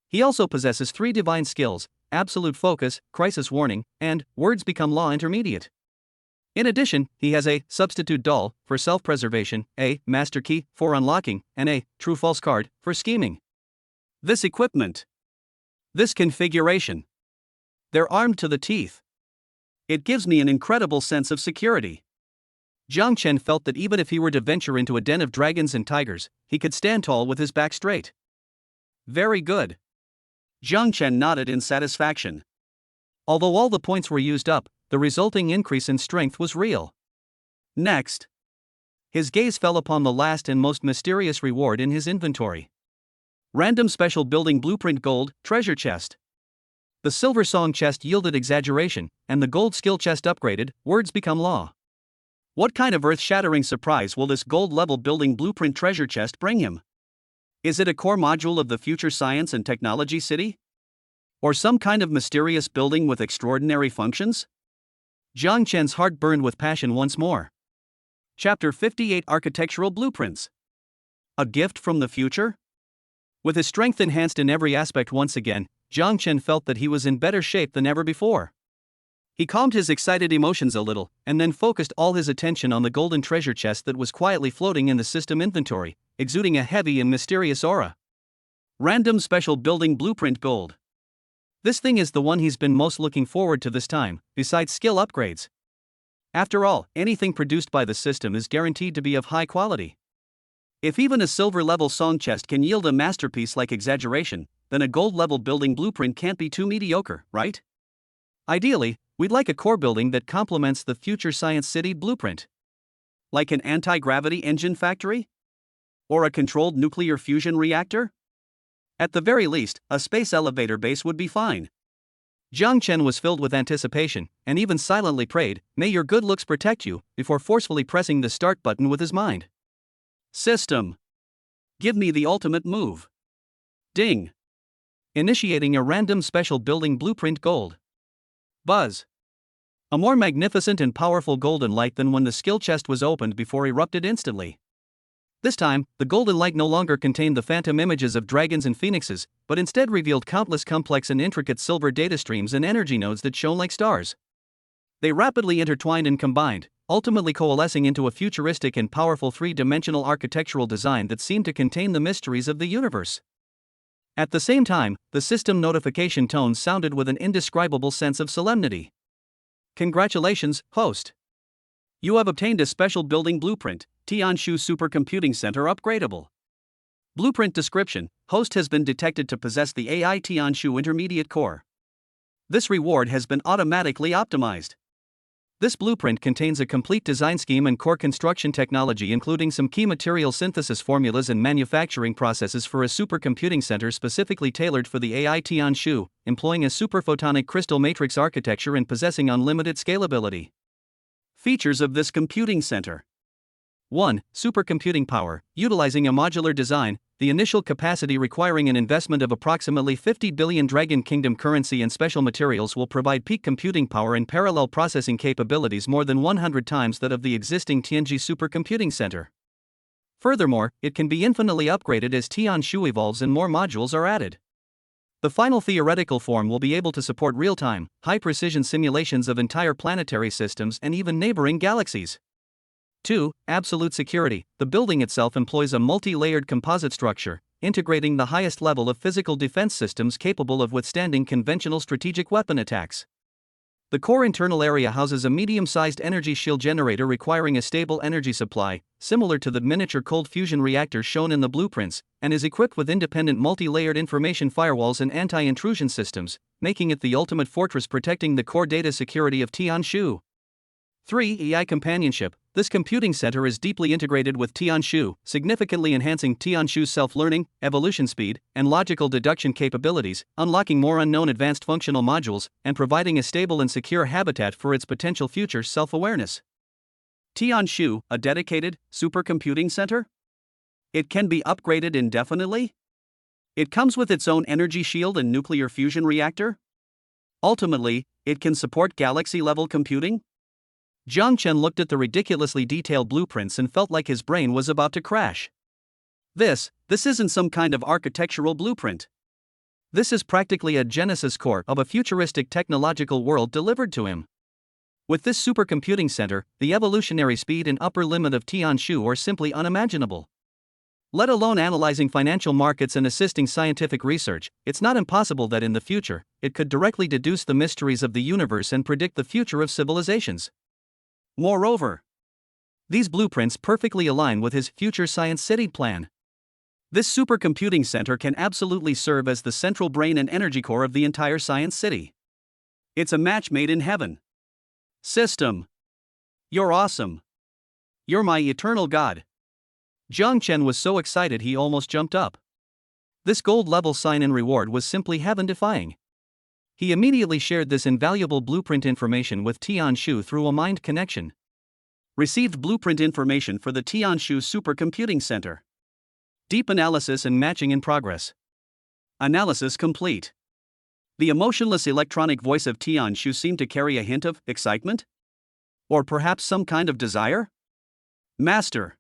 He also possesses 3 divine skills: Absolute Focus, Crisis Warning, and Words Become Law Intermediate. In addition, he has a Substitute Doll for self-preservation, a Master Key for unlocking, and a True-False card for scheming. This equipment. This configuration. They're armed to the teeth. It gives me an incredible sense of security. Jiang Chen felt that even if he were to venture into a den of dragons and tigers, he could stand tall with his back straight. Very good. Jiang Chen nodded in satisfaction. Although all the points were used up, the resulting increase in strength was real. Next, his gaze fell upon the last and most mysterious reward in his inventory. Random Special Building Blueprint Gold Treasure Chest. The Silver Song chest yielded exaggeration, and the Gold Skill chest upgraded, Words Become Law. What kind of earth-shattering surprise will this gold-level building blueprint treasure chest bring him? Is it a core module of the future science and technology city? Or some kind of mysterious building with extraordinary functions? Jiang Chen's heart burned with passion once more. Chapter 58 Architectural Blueprints. A gift from the future? With his strength enhanced in every aspect once again, Jiang Chen felt that he was in better shape than ever before. He calmed his excited emotions a little, and then focused all his attention on the golden treasure chest that was quietly floating in the system inventory, exuding a heavy and mysterious aura. Random Special Building Blueprint Gold. This thing is the one he's been most looking forward to this time, besides skill upgrades. After all, anything produced by the system is guaranteed to be of high quality. If even a silver-level song chest can yield a masterpiece like exaggeration, then a gold-level building blueprint can't be too mediocre, right? Ideally, we'd like a core building that complements the future science city blueprint. Like an anti-gravity engine factory? Or a controlled nuclear fusion reactor? At the very least, a space elevator base would be fine. Jiang Chen was filled with anticipation, and even silently prayed, "May your good looks protect you," before forcefully pressing the start button with his mind. System. Give me the ultimate move. Ding. Initiating a random special building blueprint gold. Buzz. A more magnificent and powerful golden light than when the skill chest was opened before erupted instantly. This time, the golden light no longer contained the phantom images of dragons and phoenixes, but instead revealed countless complex and intricate silver data streams and energy nodes that shone like stars. They rapidly intertwined and combined, ultimately coalescing into a futuristic and powerful three-dimensional architectural design that seemed to contain the mysteries of the universe. At the same time, the system notification tones sounded with an indescribable sense of solemnity. Congratulations, host. You have obtained a special building blueprint, Tianshu Supercomputing Center Upgradable. Blueprint description: host has been detected to possess the AI Tianshu Intermediate Core. This reward has been automatically optimized. This blueprint contains a complete design scheme and core construction technology, including some key material synthesis formulas and manufacturing processes for a supercomputing center specifically tailored for the AI Tianshu, employing a superphotonic crystal matrix architecture and possessing unlimited scalability. Features of this computing center. 1. Supercomputing power. Utilizing a modular design, the initial capacity requiring an investment of approximately 50 billion Dragon Kingdom currency and special materials will provide peak computing power and parallel processing capabilities more than 100 times that of the existing Tianji Supercomputing Center. Furthermore, it can be infinitely upgraded as Tianshu evolves and more modules are added. The final theoretical form will be able to support real-time, high-precision simulations of entire planetary systems and even neighboring galaxies. 2. Absolute security. The building itself employs a multi-layered composite structure, integrating the highest level of physical defense systems capable of withstanding conventional strategic weapon attacks. The core internal area houses a medium-sized energy shield generator requiring a stable energy supply, similar to the miniature cold fusion reactor shown in the blueprints, and is equipped with independent multi-layered information firewalls and anti-intrusion systems, making it the ultimate fortress protecting the core data security of Tianshu. 3. AI companionship. This computing center is deeply integrated with Tianshu, significantly enhancing Tianshu's self-learning, evolution speed, and logical deduction capabilities, unlocking more unknown advanced functional modules, and providing a stable and secure habitat for its potential future self-awareness. Tianshu, a dedicated, supercomputing center? It can be upgraded indefinitely? It comes with its own energy shield and nuclear fusion reactor? Ultimately, it can support galaxy-level computing? Jiang Chen looked at the ridiculously detailed blueprints and felt like his brain was about to crash. This isn't some kind of architectural blueprint. This is practically a genesis core of a futuristic technological world delivered to him. With this supercomputing center, the evolutionary speed and upper limit of Tianshu are simply unimaginable. Let alone analyzing financial markets and assisting scientific research, it's not impossible that in the future, it could directly deduce the mysteries of the universe and predict the future of civilizations. Moreover, these blueprints perfectly align with his future science city plan. This supercomputing center can absolutely serve as the central brain and energy core of the entire science city. It's a match made in heaven. System. You're awesome. You're my eternal god. Jiang Chen was so excited he almost jumped up. This gold-level sign-in reward was simply heaven-defying. He immediately shared this invaluable blueprint information with Tianshu through a mind connection. Received blueprint information for the Tianshu Supercomputing Center. Deep analysis and matching in progress. Analysis complete. The emotionless electronic voice of Tianshu seemed to carry a hint of excitement? Or perhaps some kind of desire? Master.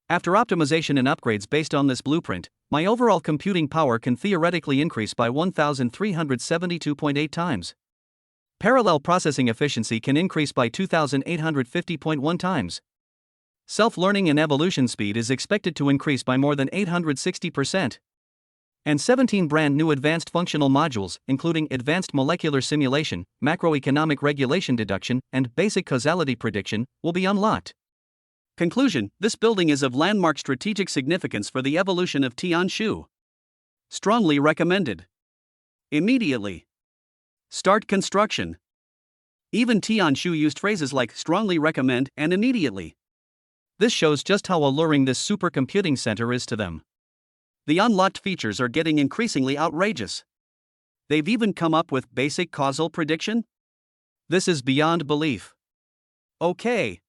After optimization and upgrades based on this blueprint, my overall computing power can theoretically increase by 1,372.8 times. Parallel processing efficiency can increase by 2,850.1 times. Self-learning and evolution speed is expected to increase by more than 860%. And 17 brand new advanced functional modules, including advanced molecular simulation, macroeconomic regulation deduction, and basic causality prediction, will be unlocked. Conclusion: this building is of landmark strategic significance for the evolution of Tianshu. Strongly recommended. Immediately. Start construction. Even Tianshu used phrases like strongly recommend and immediately. This shows just how alluring this supercomputing center is to them. The unlocked features are getting increasingly outrageous. They've even come up with basic causal prediction? This is beyond belief. Okay.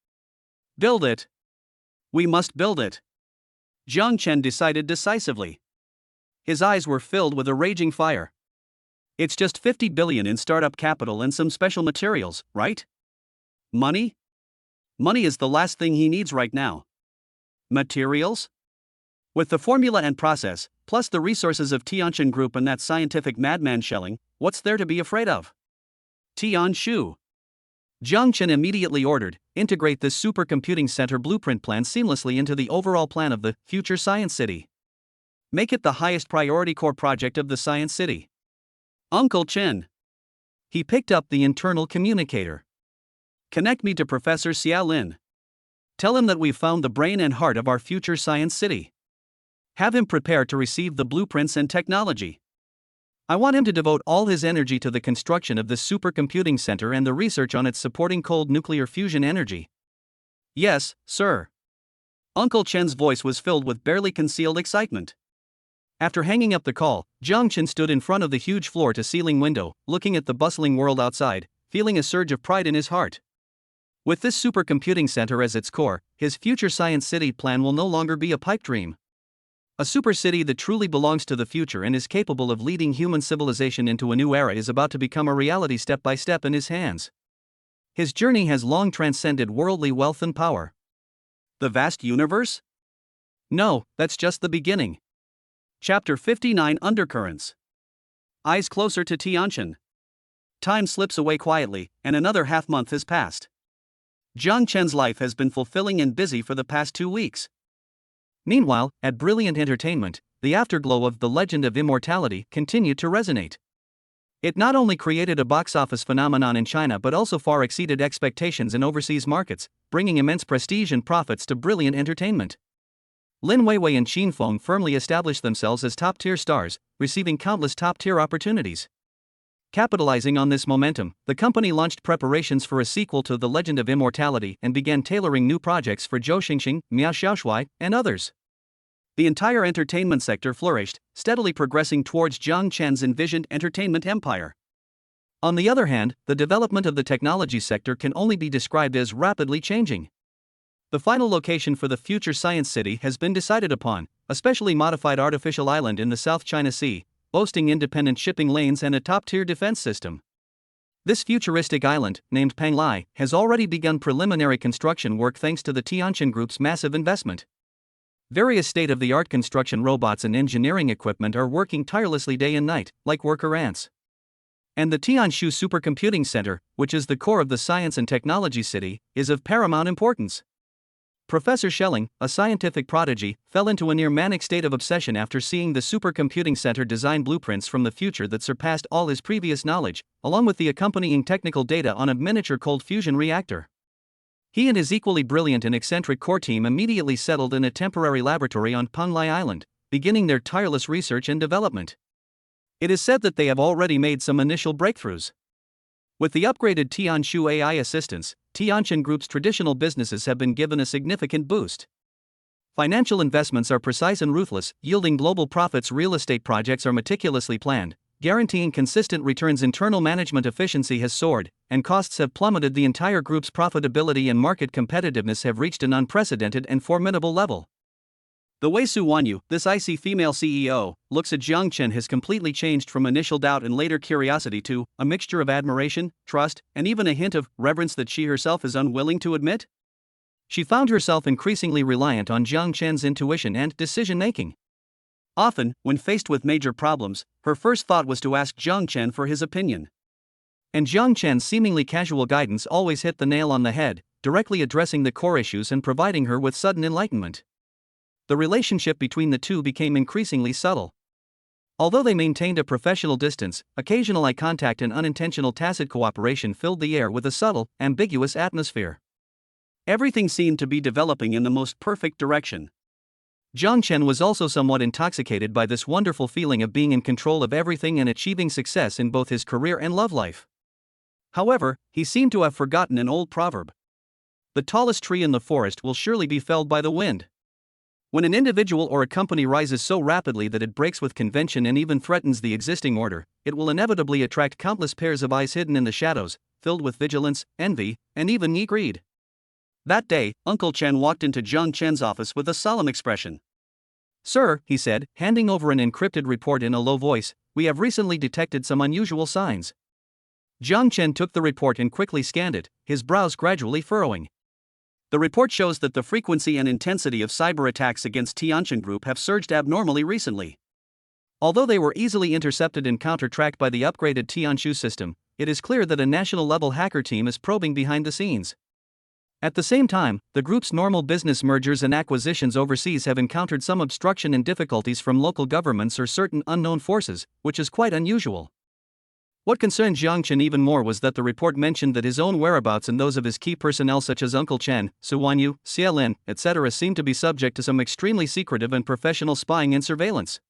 Build it. We must build it. Jiang Chen decided decisively. His eyes were filled with a raging fire. It's just 50 billion in startup capital and some special materials, right? Money? Money is the last thing he needs right now. Materials? With the formula and process, plus the resources of Tianshu Group and that scientific madman Schelling, what's there to be afraid of? Tianshu. Jiang Chen immediately ordered, integrate this supercomputing center blueprint plan seamlessly into the overall plan of the future science city. Make it the highest priority core project of the science city. Uncle Chen. He picked up the internal communicator. Connect me to Professor Xia Lin. Tell him that we've found the brain and heart of our future science city. Have him prepare to receive the blueprints and technology. I want him to devote all his energy to the construction of this supercomputing center and the research on its supporting cold nuclear fusion energy. Yes, sir. Uncle Chen's voice was filled with barely concealed excitement. After hanging up the call, Jiang Chen stood in front of the huge floor-to-ceiling window, looking at the bustling world outside, feeling a surge of pride in his heart. With this supercomputing center as its core, his future science city plan will no longer be a pipe dream. A super city that truly belongs to the future and is capable of leading human civilization into a new era is about to become a reality step by step in his hands. His journey has long transcended worldly wealth and power. The vast universe? No, that's just the beginning. Chapter 59: Undercurrents. Eyes closer to Tianshu. Time slips away quietly, and another half-month has passed. Jiang Chen's life has been fulfilling and busy for the past 2 weeks. Meanwhile, at Brilliant Entertainment, the afterglow of The Legend of Immortality continued to resonate. It not only created a box office phenomenon in China but also far exceeded expectations in overseas markets, bringing immense prestige and profits to Brilliant Entertainment. Lin Weiwei and Qin Feng firmly established themselves as top-tier stars, receiving countless top-tier opportunities. Capitalizing on this momentum, the company launched preparations for a sequel to The Legend of Immortality and began tailoring new projects for Zhou Xingxing, Miao Xiaoshui, and others. The entire entertainment sector flourished, steadily progressing towards Jiang Chen's envisioned entertainment empire. On the other hand, the development of the technology sector can only be described as rapidly changing. The final location for the future science city has been decided upon, a specially modified artificial island in the South China Sea, boasting independent shipping lanes and a top-tier defense system. This futuristic island, named Panglai, has already begun preliminary construction work thanks to the Tianshu Group's massive investment. Various state-of-the-art construction robots and engineering equipment are working tirelessly day and night, like worker ants. And the Tianshu Supercomputing Center, which is the core of the science and technology city, is of paramount importance. Professor Schelling, a scientific prodigy, fell into a near-manic state of obsession after seeing the supercomputing center design blueprints from the future that surpassed all his previous knowledge, along with the accompanying technical data on a miniature cold fusion reactor. He and his equally brilliant and eccentric core team immediately settled in a temporary laboratory on Panglai Island, beginning their tireless research and development. It is said that they have already made some initial breakthroughs. With the upgraded Tianshu AI assistance, Tianshu Group's traditional businesses have been given a significant boost. Financial investments are precise and ruthless, yielding global profits. Real estate projects are meticulously planned, guaranteeing consistent returns. Internal management efficiency has soared, and costs have plummeted. The entire group's profitability and market competitiveness have reached an unprecedented and formidable level. The way Su Wanyu, this icy female CEO, looks at Jiang Chen has completely changed from initial doubt and later curiosity to a mixture of admiration, trust, and even a hint of reverence that she herself is unwilling to admit. She found herself increasingly reliant on Jiang Chen's intuition and decision-making. Often, when faced with major problems, her first thought was to ask Jiang Chen for his opinion. And Jiang Chen's seemingly casual guidance always hit the nail on the head, directly addressing the core issues and providing her with sudden enlightenment. The relationship between the two became increasingly subtle. Although they maintained a professional distance, occasional eye contact and unintentional tacit cooperation filled the air with a subtle, ambiguous atmosphere. Everything seemed to be developing in the most perfect direction. Jiang Chen was also somewhat intoxicated by this wonderful feeling of being in control of everything and achieving success in both his career and love life. However, he seemed to have forgotten an old proverb. The tallest tree in the forest will surely be felled by the wind. When an individual or a company rises so rapidly that it breaks with convention and even threatens the existing order, it will inevitably attract countless pairs of eyes hidden in the shadows, filled with vigilance, envy, and even greed. That day, Uncle Chen walked into Jiang Chen's office with a solemn expression. "Sir," he said, handing over an encrypted report in a low voice, "we have recently detected some unusual signs." Jiang Chen took the report and quickly scanned it, his brows gradually furrowing. The report shows that the frequency and intensity of cyber attacks against Tianjin Group have surged abnormally recently. Although they were easily intercepted and counter-tracked by the upgraded Tianshu system, it is clear that a national-level hacker team is probing behind the scenes. At the same time, the group's normal business mergers and acquisitions overseas have encountered some obstruction and difficulties from local governments or certain unknown forces, which is quite unusual. What concerned Jiang Chen even more was that the report mentioned that his own whereabouts and those of his key personnel such as Uncle Chen, Su Wanyu, Xie Lin, etc. seemed to be subject to some extremely secretive and professional spying and surveillance.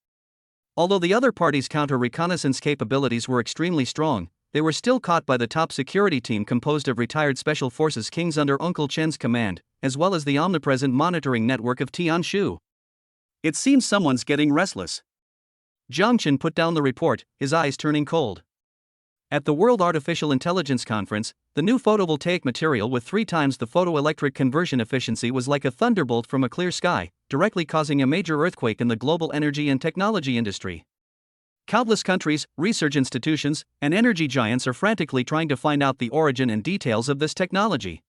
Although the other party's counter-reconnaissance capabilities were extremely strong, they were still caught by the top security team composed of retired Special Forces Kings under Uncle Chen's command, as well as the omnipresent monitoring network of Tianshu. It seems someone's getting restless. Jiang Chen put down the report, his eyes turning cold. At the World Artificial Intelligence Conference, the new photovoltaic material with 3 times the photoelectric conversion efficiency was like a thunderbolt from a clear sky, directly causing a major earthquake in the global energy and technology industry. Countless countries, research institutions, and energy giants are frantically trying to find out the origin and details of this technology.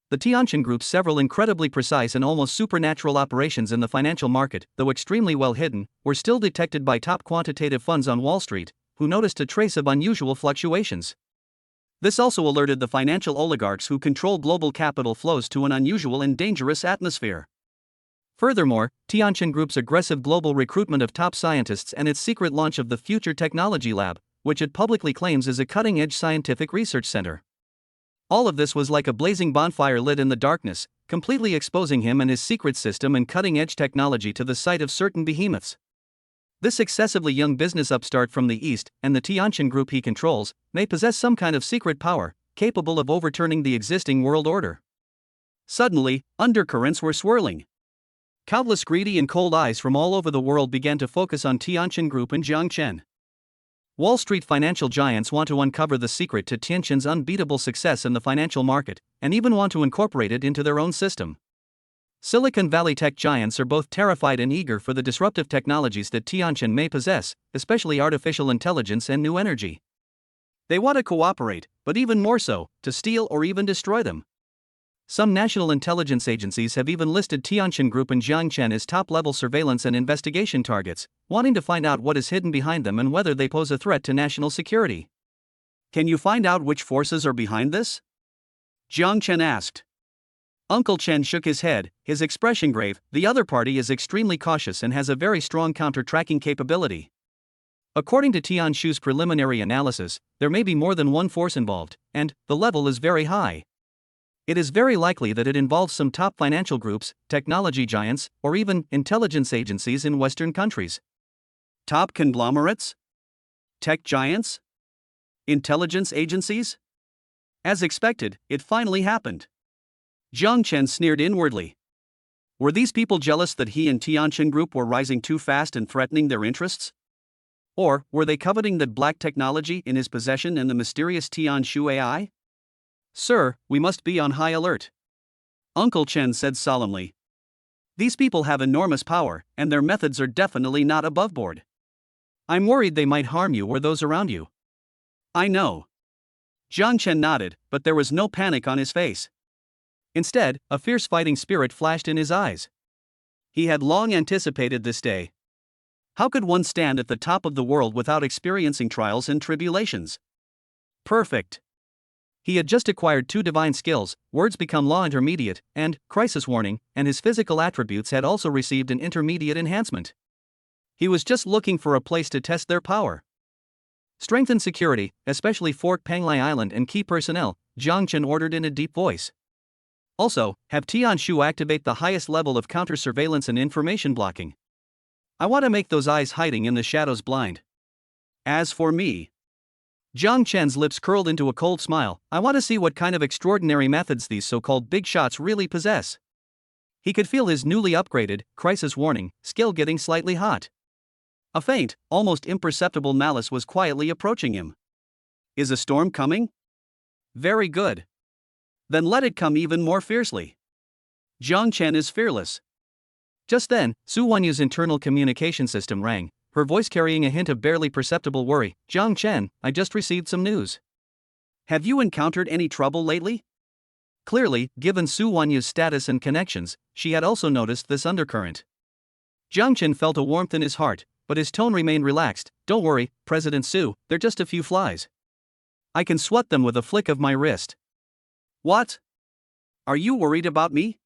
The Tianjin Group's several incredibly precise and almost supernatural operations in the financial market, though extremely well hidden, were still detected by top quantitative funds on Wall Street, who noticed a trace of unusual fluctuations. This also alerted the financial oligarchs who control global capital flows to an unusual and dangerous atmosphere. Furthermore, Tianjin Group's aggressive global recruitment of top scientists and its secret launch of the Future Technology Lab, which it publicly claims is a cutting-edge scientific research center. All of this was like a blazing bonfire lit in the darkness, completely exposing him and his secret system and cutting-edge technology to the sight of certain behemoths. This excessively young business upstart from the East, and the Tianjin Group he controls, may possess some kind of secret power, capable of overturning the existing world order. Suddenly, undercurrents were swirling. Countless greedy and cold eyes from all over the world began to focus on Tianjin Group and Jiang Chen. Wall Street financial giants want to uncover the secret to Tianjin's unbeatable success in the financial market, and even want to incorporate it into their own system. Silicon Valley tech giants are both terrified and eager for the disruptive technologies that Tianjin may possess, especially artificial intelligence and new energy. They want to cooperate, but even more so, to steal or even destroy them. Some national intelligence agencies have even listed Tianjin Group and Jiang Chen as top-level surveillance and investigation targets, wanting to find out what is hidden behind them and whether they pose a threat to national security. "Can you find out which forces are behind this?" Jiang Chen asked. Uncle Chen shook his head, his expression grave. "The other party is extremely cautious and has a very strong counter-tracking capability. According to Tianshu's preliminary analysis, there may be more than one force involved, and the level is very high. It is very likely that it involves some top financial groups, technology giants, or even intelligence agencies in Western countries." Top conglomerates? Tech giants? Intelligence agencies? As expected, it finally happened. Jiang Chen sneered inwardly. Were these people jealous that he and Tianjin Group were rising too fast and threatening their interests? Or were they coveting that black technology in his possession and the mysterious Tianshu AI? "Sir, we must be on high alert," Uncle Chen said solemnly. These people have enormous power, and their methods are definitely not above board. I'm worried they might harm you or those around you. I know. Jiang Chen nodded, but there was no panic on his face. Instead, a fierce fighting spirit flashed in his eyes. He had long anticipated this day. How could one stand at the top of the world without experiencing trials and tribulations? Perfect. He had just acquired 2 divine skills, Words Become Law Intermediate, and Crisis Warning, and his physical attributes had also received an intermediate enhancement. He was just looking for a place to test their power. Strengthen security, especially Fort Panglai Island and key personnel, Jiang Chen ordered in a deep voice. Also, have Tian Shu activate the highest level of counter-surveillance and information blocking. I want to make those eyes hiding in the shadows blind. As for me, Jiang Chen's lips curled into a cold smile. I want to see what kind of extraordinary methods these so-called big shots really possess. He could feel his newly upgraded, Crisis Warning, skill getting slightly hot. A faint, almost imperceptible malice was quietly approaching him. Is a storm coming? Very good. Then let it come even more fiercely. Jiang Chen is fearless. Just then, Su Wanyu's internal communication system rang, her voice carrying a hint of barely perceptible worry. Jiang Chen, I just received some news. Have you encountered any trouble lately? Clearly, given Su Wanyu's status and connections, she had also noticed this undercurrent. Jiang Chen felt a warmth in his heart, but his tone remained relaxed. Don't worry, President Su, they're just a few flies. I can swat them with a flick of my wrist. What? Are you worried about me?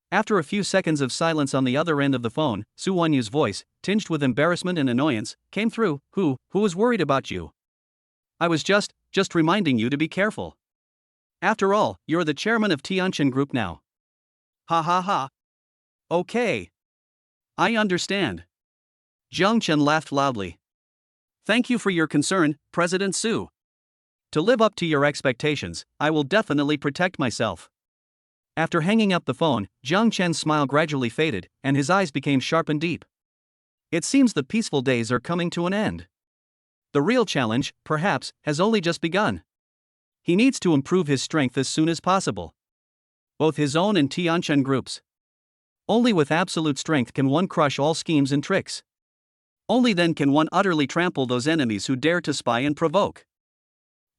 After a few seconds of silence on the other end of the phone, Su Wanyu's voice, tinged with embarrassment and annoyance, came through. Who was worried about you? I was just reminding you to be careful. After all, you're the chairman of Tianchen Group now. Ha ha ha. Okay. I understand. Jiang Chen laughed loudly. Thank you for your concern, President Su. To live up to your expectations, I will definitely protect myself. After hanging up the phone, Jiang Chen's smile gradually faded, and his eyes became sharp and deep. It seems the peaceful days are coming to an end. The real challenge, perhaps, has only just begun. He needs to improve his strength as soon as possible. Both his own and Tianchen Group's. Only with absolute strength can one crush all schemes and tricks. Only then can one utterly trample those enemies who dare to spy and provoke.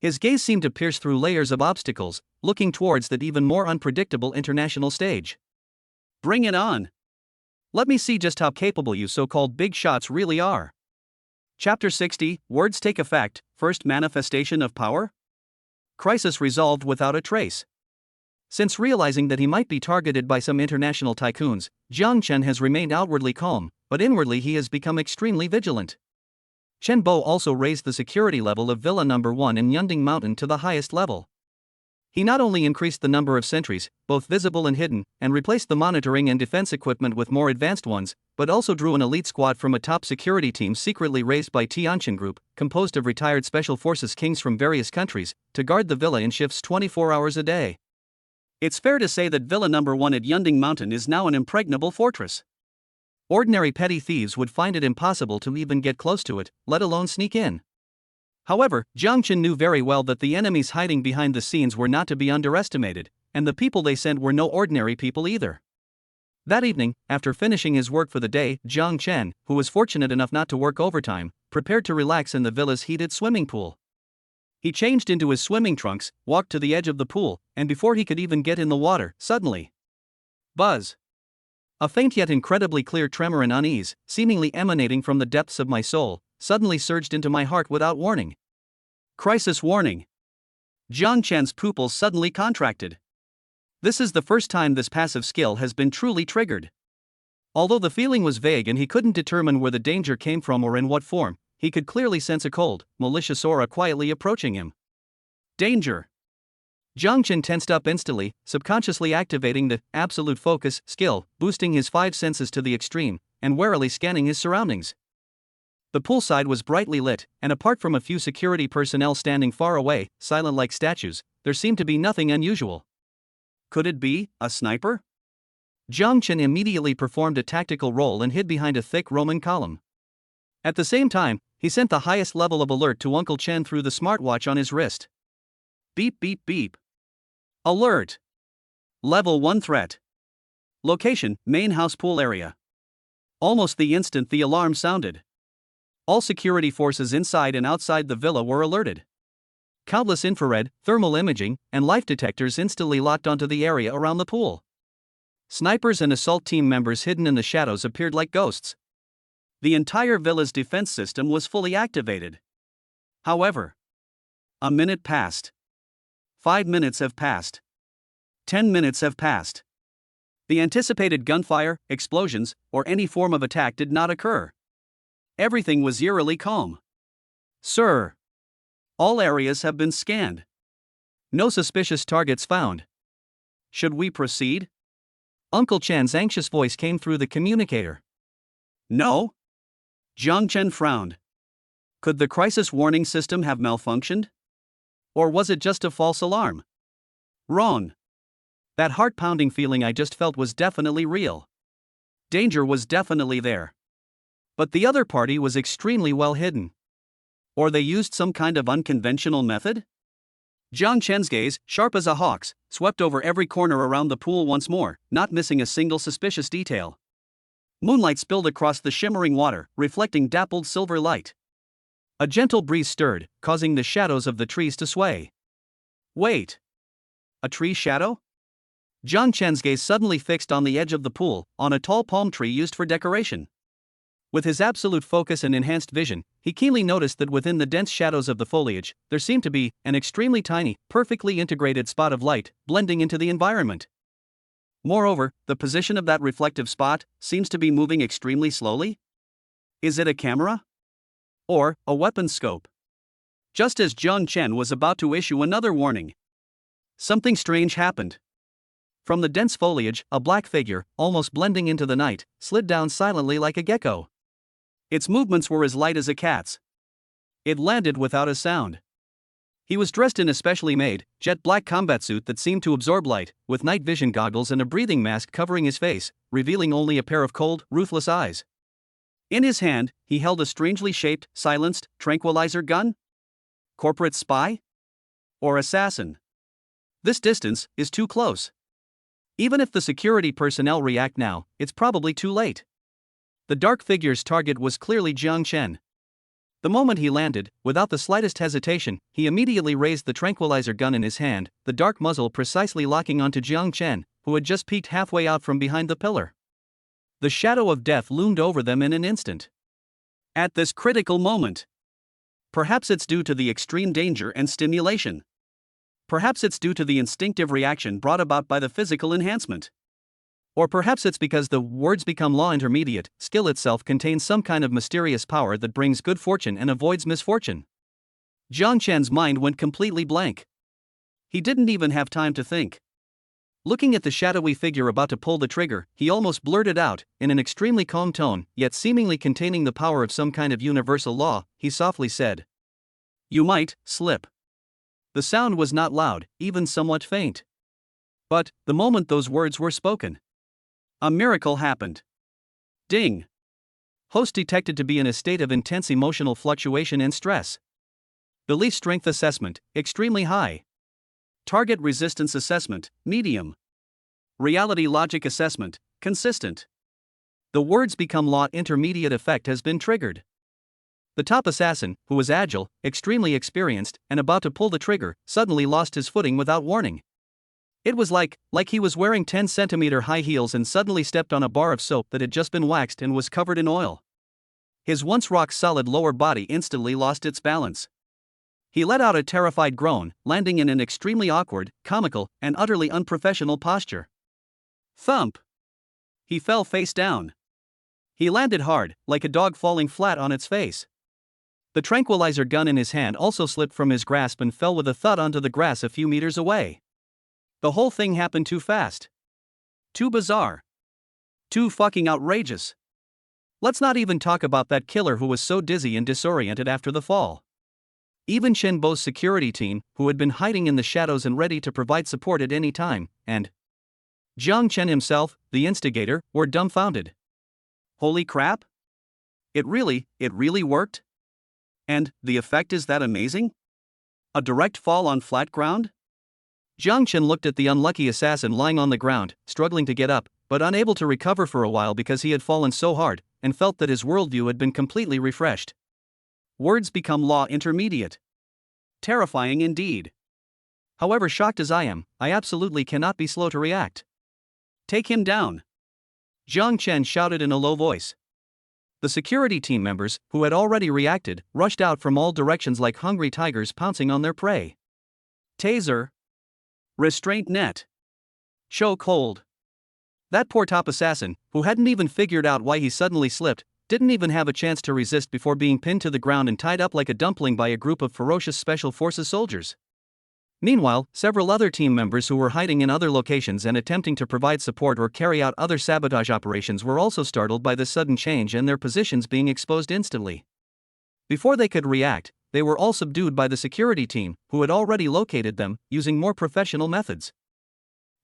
His gaze seemed to pierce through layers of obstacles, looking towards that even more unpredictable international stage. Bring it on. Let me see just how capable you so-called big shots really are. Chapter 60, Words Take Effect, First Manifestation of Power? Crisis resolved without a trace. Since realizing that he might be targeted by some international tycoons, Jiang Chen has remained outwardly calm, but inwardly he has become extremely vigilant. Chen Bo also raised the security level of Villa No. 1 in Yunding Mountain to the highest level. He not only increased the number of sentries, both visible and hidden, and replaced the monitoring and defense equipment with more advanced ones, but also drew an elite squad from a top security team secretly raised by Tianchen Group, composed of retired special forces kings from various countries, to guard the villa in shifts 24 hours a day. It's fair to say that Villa No. 1 at Yunding Mountain is now an impregnable fortress. Ordinary petty thieves would find it impossible to even get close to it, let alone sneak in. However, Jiang Chen knew very well that the enemies hiding behind the scenes were not to be underestimated, and the people they sent were no ordinary people either. That evening, after finishing his work for the day, Jiang Chen, who was fortunate enough not to work overtime, prepared to relax in the villa's heated swimming pool. He changed into his swimming trunks, walked to the edge of the pool, and before he could even get in the water, suddenly, buzz! A faint yet incredibly clear tremor and unease, seemingly emanating from the depths of my soul, suddenly surged into my heart without warning. Crisis warning. Jiang Chen's pupils suddenly contracted. This is the first time this passive skill has been truly triggered. Although the feeling was vague and he couldn't determine where the danger came from or in what form, he could clearly sense a cold, malicious aura quietly approaching him. Danger. Jiang Chen tensed up instantly, subconsciously activating the absolute focus skill, boosting his 5 senses to the extreme, and warily scanning his surroundings. The poolside was brightly lit, and apart from a few security personnel standing far away, silent like statues, there seemed to be nothing unusual. Could it be a sniper? Jiang Chen immediately performed a tactical roll and hid behind a thick Roman column. At the same time, he sent the highest level of alert to Uncle Chen through the smartwatch on his wrist. Beep beep beep. Alert! Level 1 threat. Location, main house pool area. Almost the instant the alarm sounded, all security forces inside and outside the villa were alerted. Countless infrared, thermal imaging, and life detectors instantly locked onto the area around the pool. Snipers and assault team members hidden in the shadows appeared like ghosts. The entire villa's defense system was fully activated. However, a minute passed. 5 minutes have passed. 10 minutes have passed. The anticipated gunfire, explosions, or any form of attack did not occur. Everything was eerily calm. Sir, all areas have been scanned. No suspicious targets found. Should we proceed? Uncle Chen's anxious voice came through the communicator. No. Jiang Chen frowned. Could the crisis warning system have malfunctioned? Or was it just a false alarm? Wrong. That heart-pounding feeling I just felt was definitely real. Danger was definitely there. But the other party was extremely well hidden. Or they used some kind of unconventional method? Jiang Chen's gaze, sharp as a hawk's, swept over every corner around the pool once more, not missing a single suspicious detail. Moonlight spilled across the shimmering water, reflecting dappled silver light. A gentle breeze stirred, causing the shadows of the trees to sway. Wait. A tree shadow? Jiang Chen's gaze suddenly fixed on the edge of the pool, on a tall palm tree used for decoration. With his absolute focus and enhanced vision, he keenly noticed that within the dense shadows of the foliage, there seemed to be an extremely tiny, perfectly integrated spot of light, blending into the environment. Moreover, the position of that reflective spot seems to be moving extremely slowly. Is it a camera? Or a weapon scope? Just as Jiang Chen was about to issue another warning, something strange happened. From the dense foliage, a black figure, almost blending into the night, slid down silently like a gecko. Its movements were as light as a cat's. It landed without a sound. He was dressed in a specially made, jet black combat suit that seemed to absorb light, with night vision goggles and a breathing mask covering his face, revealing only a pair of cold, ruthless eyes. In his hand, he held a strangely shaped, silenced, tranquilizer gun? Corporate spy? Or assassin? This distance is too close. Even if the security personnel react now, it's probably too late. The dark figure's target was clearly Jiang Chen. The moment he landed, without the slightest hesitation, he immediately raised the tranquilizer gun in his hand, the dark muzzle precisely locking onto Jiang Chen, who had just peeked halfway out from behind the pillar. The shadow of death loomed over them in an instant. At this critical moment. Perhaps it's due to the extreme danger and stimulation. Perhaps it's due to the instinctive reaction brought about by the physical enhancement. Or perhaps it's because the words become law intermediate, skill itself contains some kind of mysterious power that brings good fortune and avoids misfortune. Jiang Chen's mind went completely blank. He didn't even have time to think. Looking at the shadowy figure about to pull the trigger, he almost blurted out, in an extremely calm tone, yet seemingly containing the power of some kind of universal law, he softly said, "You might slip." The sound was not loud, even somewhat faint. But, the moment those words were spoken, a miracle happened. Ding! Host detected to be in a state of intense emotional fluctuation and stress. Belief strength assessment, extremely high. Target resistance assessment, medium. Reality logic assessment, consistent. The words become law intermediate effect has been triggered. The top assassin, who was agile, extremely experienced, and about to pull the trigger, suddenly lost his footing without warning. It was like he was wearing 10-centimeter high heels and suddenly stepped on a bar of soap that had just been waxed and was covered in oil. His once rock-solid lower body instantly lost its balance. He let out a terrified groan, landing in an extremely awkward, comical, and utterly unprofessional posture. Thump! He fell face down. He landed hard, like a dog falling flat on its face. The tranquilizer gun in his hand also slipped from his grasp and fell with a thud onto the grass a few meters away. The whole thing happened too fast. Too bizarre. Too fucking outrageous. Let's not even talk about that killer who was so dizzy and disoriented after the fall. Even Shen Bo's security team, who had been hiding in the shadows and ready to provide support at any time, and Jiang Chen himself, the instigator, were dumbfounded. Holy crap? It really worked? And the effect is that amazing? A direct fall on flat ground? Jiang Chen looked at the unlucky assassin lying on the ground, struggling to get up, but unable to recover for a while because he had fallen so hard, and felt that his worldview had been completely refreshed. Words become law intermediate. Terrifying indeed. However shocked as I am, I absolutely cannot be slow to react. Take him down. Jiang Chen shouted in a low voice. The security team members, who had already reacted, rushed out from all directions like hungry tigers pouncing on their prey. Taser. Restraint net. Choke hold. That poor top assassin, who hadn't even figured out why he suddenly slipped, didn't even have a chance to resist before being pinned to the ground and tied up like a dumpling by a group of ferocious Special Forces soldiers. Meanwhile, several other team members who were hiding in other locations and attempting to provide support or carry out other sabotage operations were also startled by this sudden change and their positions being exposed instantly. Before they could react, they were all subdued by the security team, who had already located them, using more professional methods.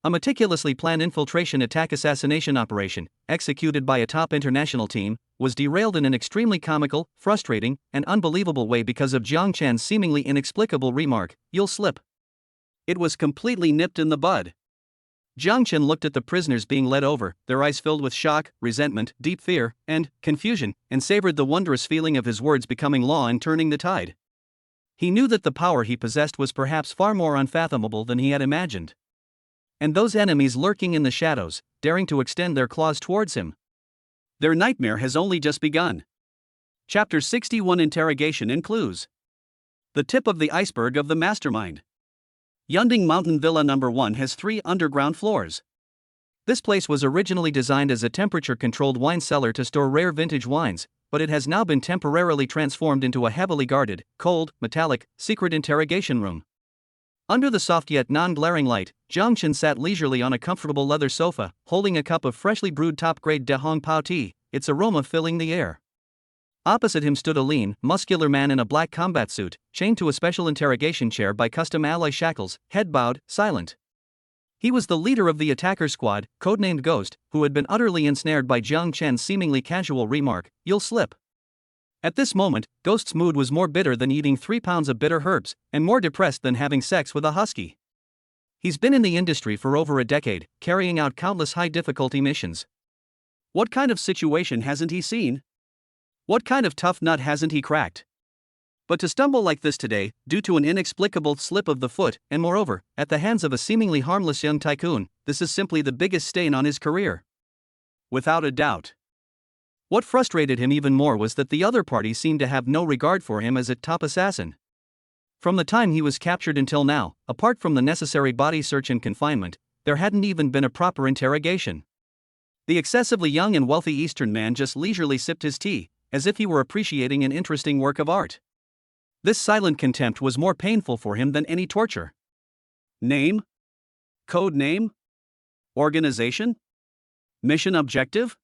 A meticulously planned infiltration attack assassination operation, executed by a top international team, was derailed in an extremely comical, frustrating, and unbelievable way because of Jiang Chen's seemingly inexplicable remark, "You'll slip." It was completely nipped in the bud. Jiang Chen looked at the prisoners being led over, their eyes filled with shock, resentment, deep fear, and confusion, and savored the wondrous feeling of his words becoming law and turning the tide. He knew that the power he possessed was perhaps far more unfathomable than he had imagined. And those enemies lurking in the shadows, daring to extend their claws towards him. Their nightmare has only just begun. Chapter 61 Interrogation and Clues. The tip of the iceberg of the mastermind. Yunding Mountain Villa No. 1 has 3 underground floors. This place was originally designed as a temperature-controlled wine cellar to store rare vintage wines, but it has now been temporarily transformed into a heavily guarded, cold, metallic, secret interrogation room. Under the soft yet non-glaring light, Jiang Chen sat leisurely on a comfortable leather sofa, holding a cup of freshly brewed top-grade De Hong Pao tea, its aroma filling the air. Opposite him stood a lean, muscular man in a black combat suit, chained to a special interrogation chair by custom alloy shackles, head bowed, silent. He was the leader of the attacker squad, codenamed Ghost, who had been utterly ensnared by Jiang Chen's seemingly casual remark, "You'll slip." At this moment, Ghost's mood was more bitter than eating 3 pounds of bitter herbs, and more depressed than having sex with a husky. He's been in the industry for over a decade, carrying out countless high-difficulty missions. What kind of situation hasn't he seen? What kind of tough nut hasn't he cracked? But to stumble like this today, due to an inexplicable slip of the foot, and moreover, at the hands of a seemingly harmless young tycoon, this is simply the biggest stain on his career. Without a doubt. What frustrated him even more was that the other party seemed to have no regard for him as a top assassin. From the time he was captured until now, apart from the necessary body search and confinement, there hadn't even been a proper interrogation. The excessively young and wealthy Eastern man just leisurely sipped his tea, as if he were appreciating an interesting work of art. This silent contempt was more painful for him than any torture. Name? Code name? Organization? Mission objective?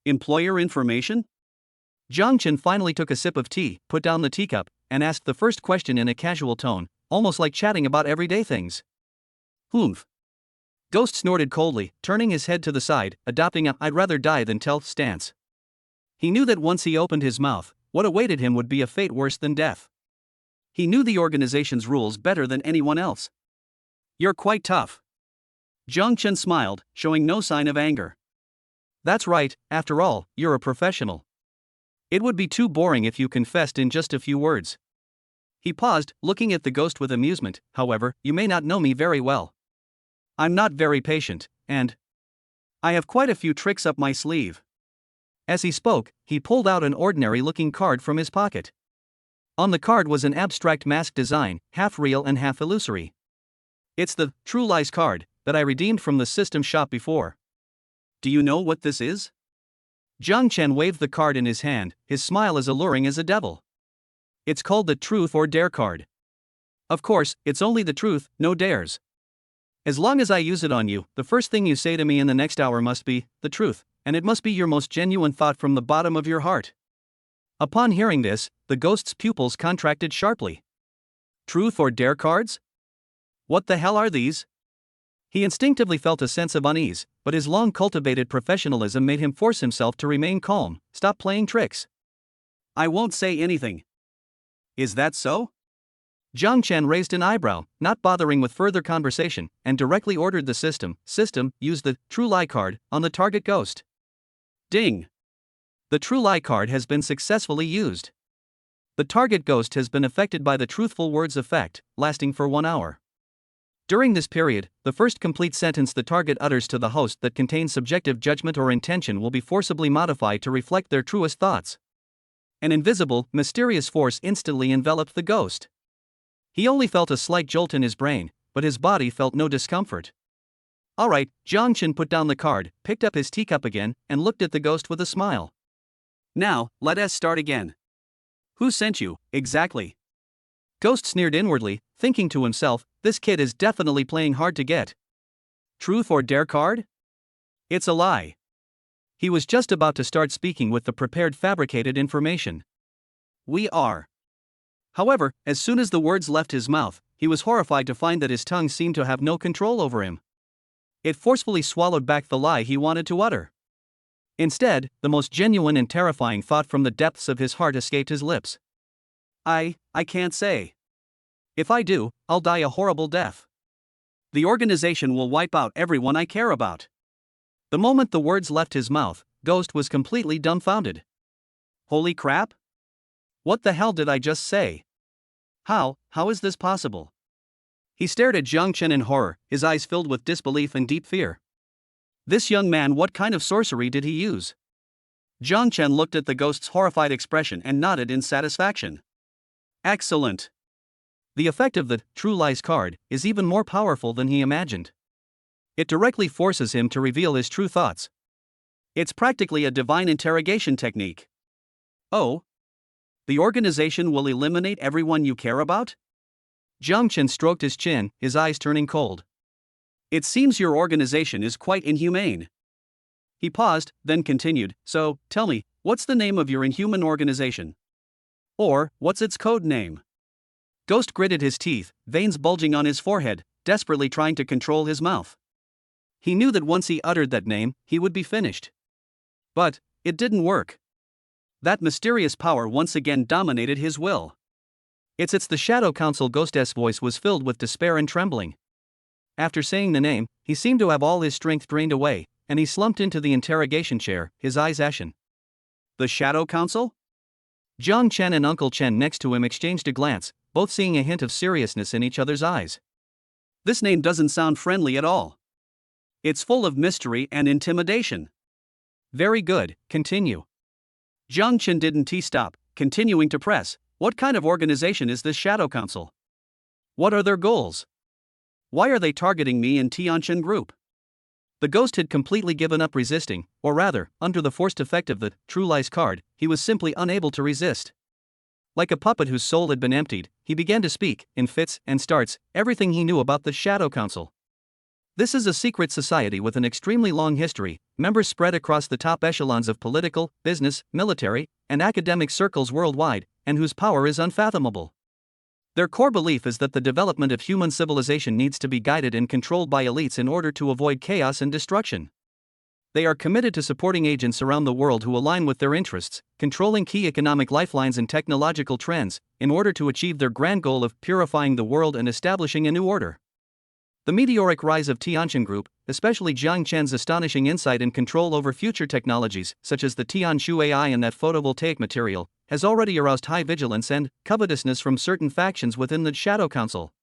Employer information? Jiang Chen finally took a sip of tea, put down the teacup, and asked the first question in a casual tone, almost like chatting about everyday things. Humph. Ghost snorted coldly, turning his head to the side, adopting a "I'd rather die than tell" stance. He knew that once he opened his mouth, what awaited him would be a fate worse than death. He knew the organization's rules better than anyone else. "You're quite tough." Jiang Chen smiled, showing no sign of anger. "That's right, after all, you're a professional. It would be too boring if you confessed in just a few words." He paused, looking at the Ghost with amusement. "However, you may not know me very well. I'm not very patient, and I have quite a few tricks up my sleeve." As he spoke, he pulled out an ordinary-looking card from his pocket. On the card was an abstract mask design, half real and half illusory. "It's the True Lies card that I redeemed from the system shop before. Do you know what this is?" Jiang Chen waved the card in his hand, his smile as alluring as a devil. "It's called the Truth or Dare card. Of course, it's only the truth, no dares. As long as I use it on you, the first thing you say to me in the next hour must be the truth, and it must be your most genuine thought from the bottom of your heart." Upon hearing this, the Ghost's pupils contracted sharply. Truth or Dare cards? What the hell are these? He instinctively felt a sense of unease, but his long-cultivated professionalism made him force himself to remain calm. "Stop playing tricks. I won't say anything." "Is that so?" Jiang Chen raised an eyebrow, not bothering with further conversation, and directly ordered the system use the True Lie card on the target ghost. Ding! The True Lie card has been successfully used. The target ghost has been affected by the truthful words effect, lasting for 1 hour. During this period, the first complete sentence the target utters to the host that contains subjective judgment or intention will be forcibly modified to reflect their truest thoughts. An invisible, mysterious force instantly enveloped the ghost. He only felt a slight jolt in his brain, but his body felt no discomfort. Alright, Jiang Chen put down the card, picked up his teacup again, and looked at the ghost with a smile. Now, let us start again. Who sent you, exactly? Ghost sneered inwardly, thinking to himself, this kid is definitely playing hard to get. Truth or dare card? It's a lie. He was just about to start speaking with the prepared fabricated information. We are. However, as soon as the words left his mouth, he was horrified to find that his tongue seemed to have no control over him. It forcefully swallowed back the lie he wanted to utter. Instead, the most genuine and terrifying thought from the depths of his heart escaped his lips. I can't say. If I do, I'll die a horrible death. The organization will wipe out everyone I care about. The moment the words left his mouth, Ghost was completely dumbfounded. Holy crap? What the hell did I just say? How is this possible? He stared at Jiang Chen in horror, his eyes filled with disbelief and deep fear. This young man, what kind of sorcery did he use? Jiang Chen looked at the ghost's horrified expression and nodded in satisfaction. Excellent. The effect of the True Lies card is even more powerful than he imagined. It directly forces him to reveal his true thoughts. It's practically a divine interrogation technique. Oh? The organization will eliminate everyone you care about? Jiang Chen stroked his chin, his eyes turning cold. It seems your organization is quite inhumane. He paused, then continued, so, tell me, what's the name of your inhuman organization? Or, what's its code name? Ghost gritted his teeth, veins bulging on his forehead, desperately trying to control his mouth. He knew that once he uttered that name, he would be finished. But, it didn't work. That mysterious power once again dominated his will. It's the Shadow Council. Ghost's voice was filled with despair and trembling. After saying the name, he seemed to have all his strength drained away, and he slumped into the interrogation chair, his eyes ashen. The Shadow Council? Jiang Chen and Uncle Chen next to him exchanged a glance, both seeing a hint of seriousness in each other's eyes. This name doesn't sound friendly at all. It's full of mystery and intimidation. Very good, continue. Jiang Chen didn't stop, continuing to press. What kind of organization is this Shadow Council? What are their goals? Why are they targeting me and Tianqian Group? The ghost had completely given up resisting, or rather, under the forced effect of the True Lies card, he was simply unable to resist. Like a puppet whose soul had been emptied, he began to speak, in fits and starts, everything he knew about the Shadow Council. This is a secret society with an extremely long history, members spread across the top echelons of political, business, military, and academic circles worldwide, and whose power is unfathomable. Their core belief is that the development of human civilization needs to be guided and controlled by elites in order to avoid chaos and destruction. They are committed to supporting agents around the world who align with their interests, controlling key economic lifelines and technological trends, in order to achieve their grand goal of purifying the world and establishing a new order. The meteoric rise of Tianqian Group, especially Jiang Chen's astonishing insight and control over future technologies, such as the Tianshu AI and that photovoltaic material, has already aroused high vigilance and covetousness from certain factions within the Shadow Council.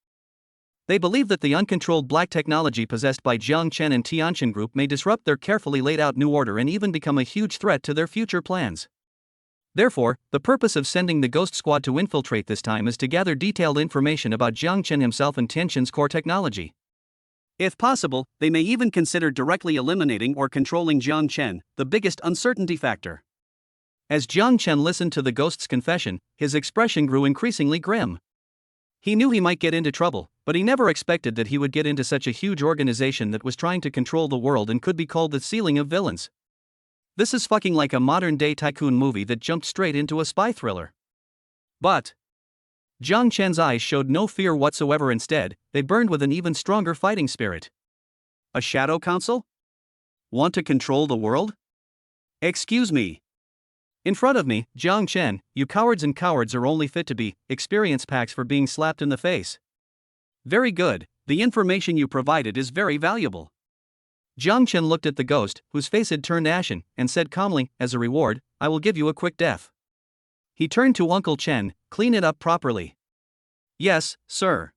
They believe that the uncontrolled black technology possessed by Jiang Chen and Tianqian Group may disrupt their carefully laid out new order and even become a huge threat to their future plans. Therefore, the purpose of sending the Ghost Squad to infiltrate this time is to gather detailed information about Jiang Chen himself and Tianqian's core technology. If possible, they may even consider directly eliminating or controlling Jiang Chen, the biggest uncertainty factor. As Jiang Chen listened to the ghost's confession, his expression grew increasingly grim. He knew he might get into trouble, but he never expected that he would get into such a huge organization that was trying to control the world and could be called the ceiling of villains. This is fucking like a modern-day tycoon movie that jumped straight into a spy thriller. But Jiang Chen's eyes showed no fear whatsoever. Instead, they burned with an even stronger fighting spirit. A Shadow Council? Want to control the world? Excuse me. In front of me, Jiang Chen, you cowards and cowards are only fit to be experience packs for being slapped in the face. Very good, the information you provided is very valuable. Jiang Chen looked at the ghost, whose face had turned ashen, and said calmly, as a reward, I will give you a quick death. He turned to Uncle Chen, clean it up properly. Yes, sir.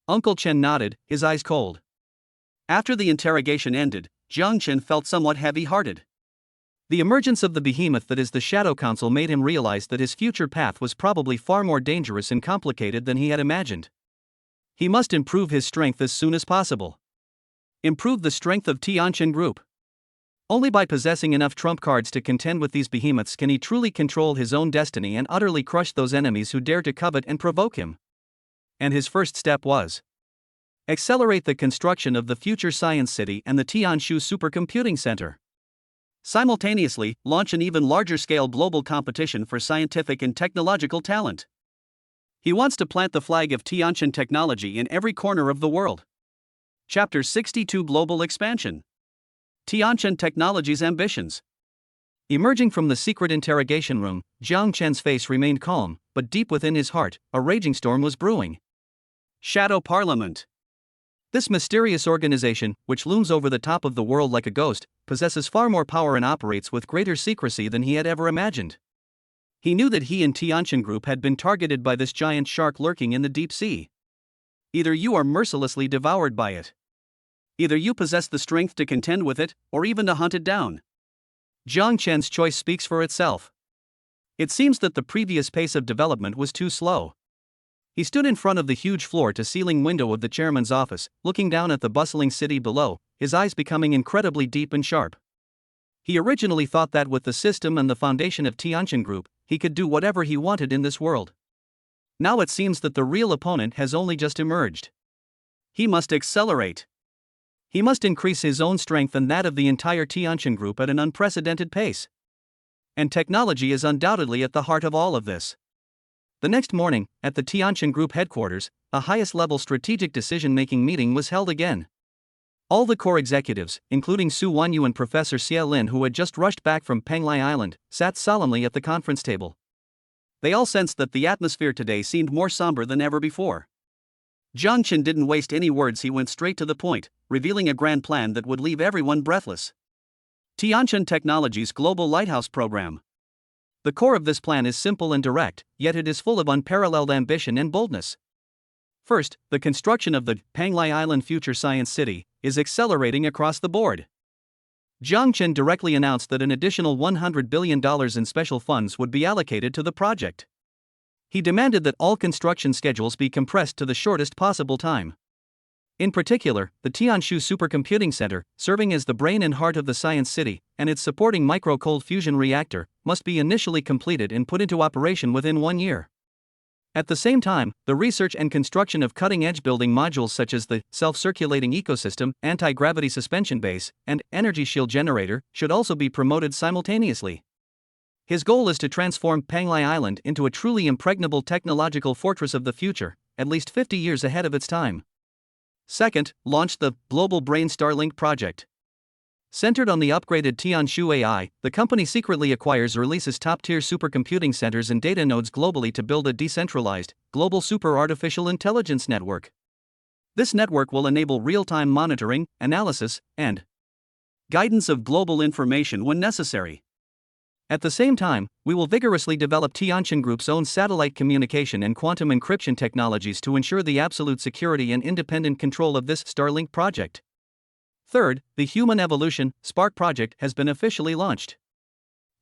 Uncle Chen nodded, his eyes cold. After the interrogation ended, Jiang Chen felt somewhat heavy-hearted. The emergence of the behemoth that is the Shadow Council made him realize that his future path was probably far more dangerous and complicated than he had imagined. He must improve his strength as soon as possible. Improve the strength of Tianqian Group. Only by possessing enough trump cards to contend with these behemoths can he truly control his own destiny and utterly crush those enemies who dare to covet and provoke him. And his first step was accelerate the construction of the future science city and the Tianshu Supercomputing Center. Simultaneously, launch an even larger-scale global competition for scientific and technological talent. He wants to plant the flag of Tianqian technology in every corner of the world. Chapter 62 Global Expansion. Tianqian Technology's Ambitions. Emerging from the secret interrogation room, Jiang Chen's face remained calm, but deep within his heart, a raging storm was brewing. Shadow Parliament. This mysterious organization, which looms over the top of the world like a ghost, possesses far more power and operates with greater secrecy than he had ever imagined. He knew that he and Tianqian Group had been targeted by this giant shark lurking in the deep sea. Either you are mercilessly devoured by it. Either you possess the strength to contend with it, or even to hunt it down. Jiang Chen's choice speaks for itself. It seems that the previous pace of development was too slow. He stood in front of the huge floor-to-ceiling window of the chairman's office, looking down at the bustling city below, his eyes becoming incredibly deep and sharp. He originally thought that with the system and the foundation of Tianqian Group, he could do whatever he wanted in this world. Now it seems that the real opponent has only just emerged. He must accelerate. He must increase his own strength and that of the entire Tianqian Group at an unprecedented pace. And technology is undoubtedly at the heart of all of this. The next morning, at the Tianqian Group headquarters, a highest-level strategic decision-making meeting was held again. All the core executives, including Su Wanyu and Professor Xie Lin, who had just rushed back from Penglai Island, sat solemnly at the conference table. They all sensed that the atmosphere today seemed more somber than ever before. Jiang Chen didn't waste any words, he went straight to the point, revealing a grand plan that would leave everyone breathless. Tianqian Technology's Global Lighthouse Program. The core of this plan is simple and direct, yet it is full of unparalleled ambition and boldness. First, the construction of the Penglai Island Future Science City is accelerating across the board. Jiang Chen directly announced that an additional $100 billion in special funds would be allocated to the project. He demanded that all construction schedules be compressed to the shortest possible time. In particular, the Tianshu Supercomputing Center, serving as the brain and heart of the Science City, and its supporting micro-cold fusion reactor, must be initially completed and put into operation within 1 year. At the same time, the research and construction of cutting-edge building modules such as the self-circulating ecosystem, anti-gravity suspension base, and energy shield generator should also be promoted simultaneously. His goal is to transform Penglai Island into a truly impregnable technological fortress of the future, at least 50 years ahead of its time. Second, launch the Global Brain Starlink project. Centered on the upgraded Tianshu AI, the company secretly acquires or releases top-tier supercomputing centers and data nodes globally to build a decentralized, global super artificial intelligence network. This network will enable real-time monitoring, analysis, and guidance of global information when necessary. At the same time, we will vigorously develop Tianqian Group's own satellite communication and quantum encryption technologies to ensure the absolute security and independent control of this Starlink project. Third, the Human Evolution Spark project has been officially launched.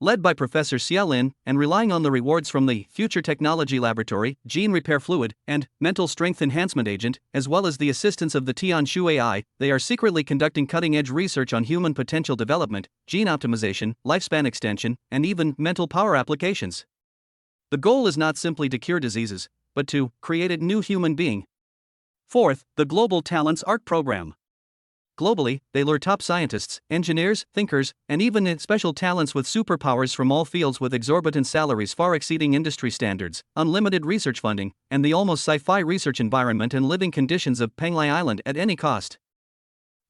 Led by Professor Xie Lin, and relying on the rewards from the Future Technology Laboratory, Gene Repair Fluid, and Mental Strength Enhancement Agent, as well as the assistance of the Tianshu AI, they are secretly conducting cutting-edge research on human potential development, gene optimization, lifespan extension, and even mental power applications. The goal is not simply to cure diseases, but to create a new human being. Fourth, the Global Talents ARC program. Globally, they lure top scientists, engineers, thinkers, and even special talents with superpowers from all fields with exorbitant salaries far exceeding industry standards, unlimited research funding, and the almost sci-fi research environment and living conditions of Penglai Island at any cost.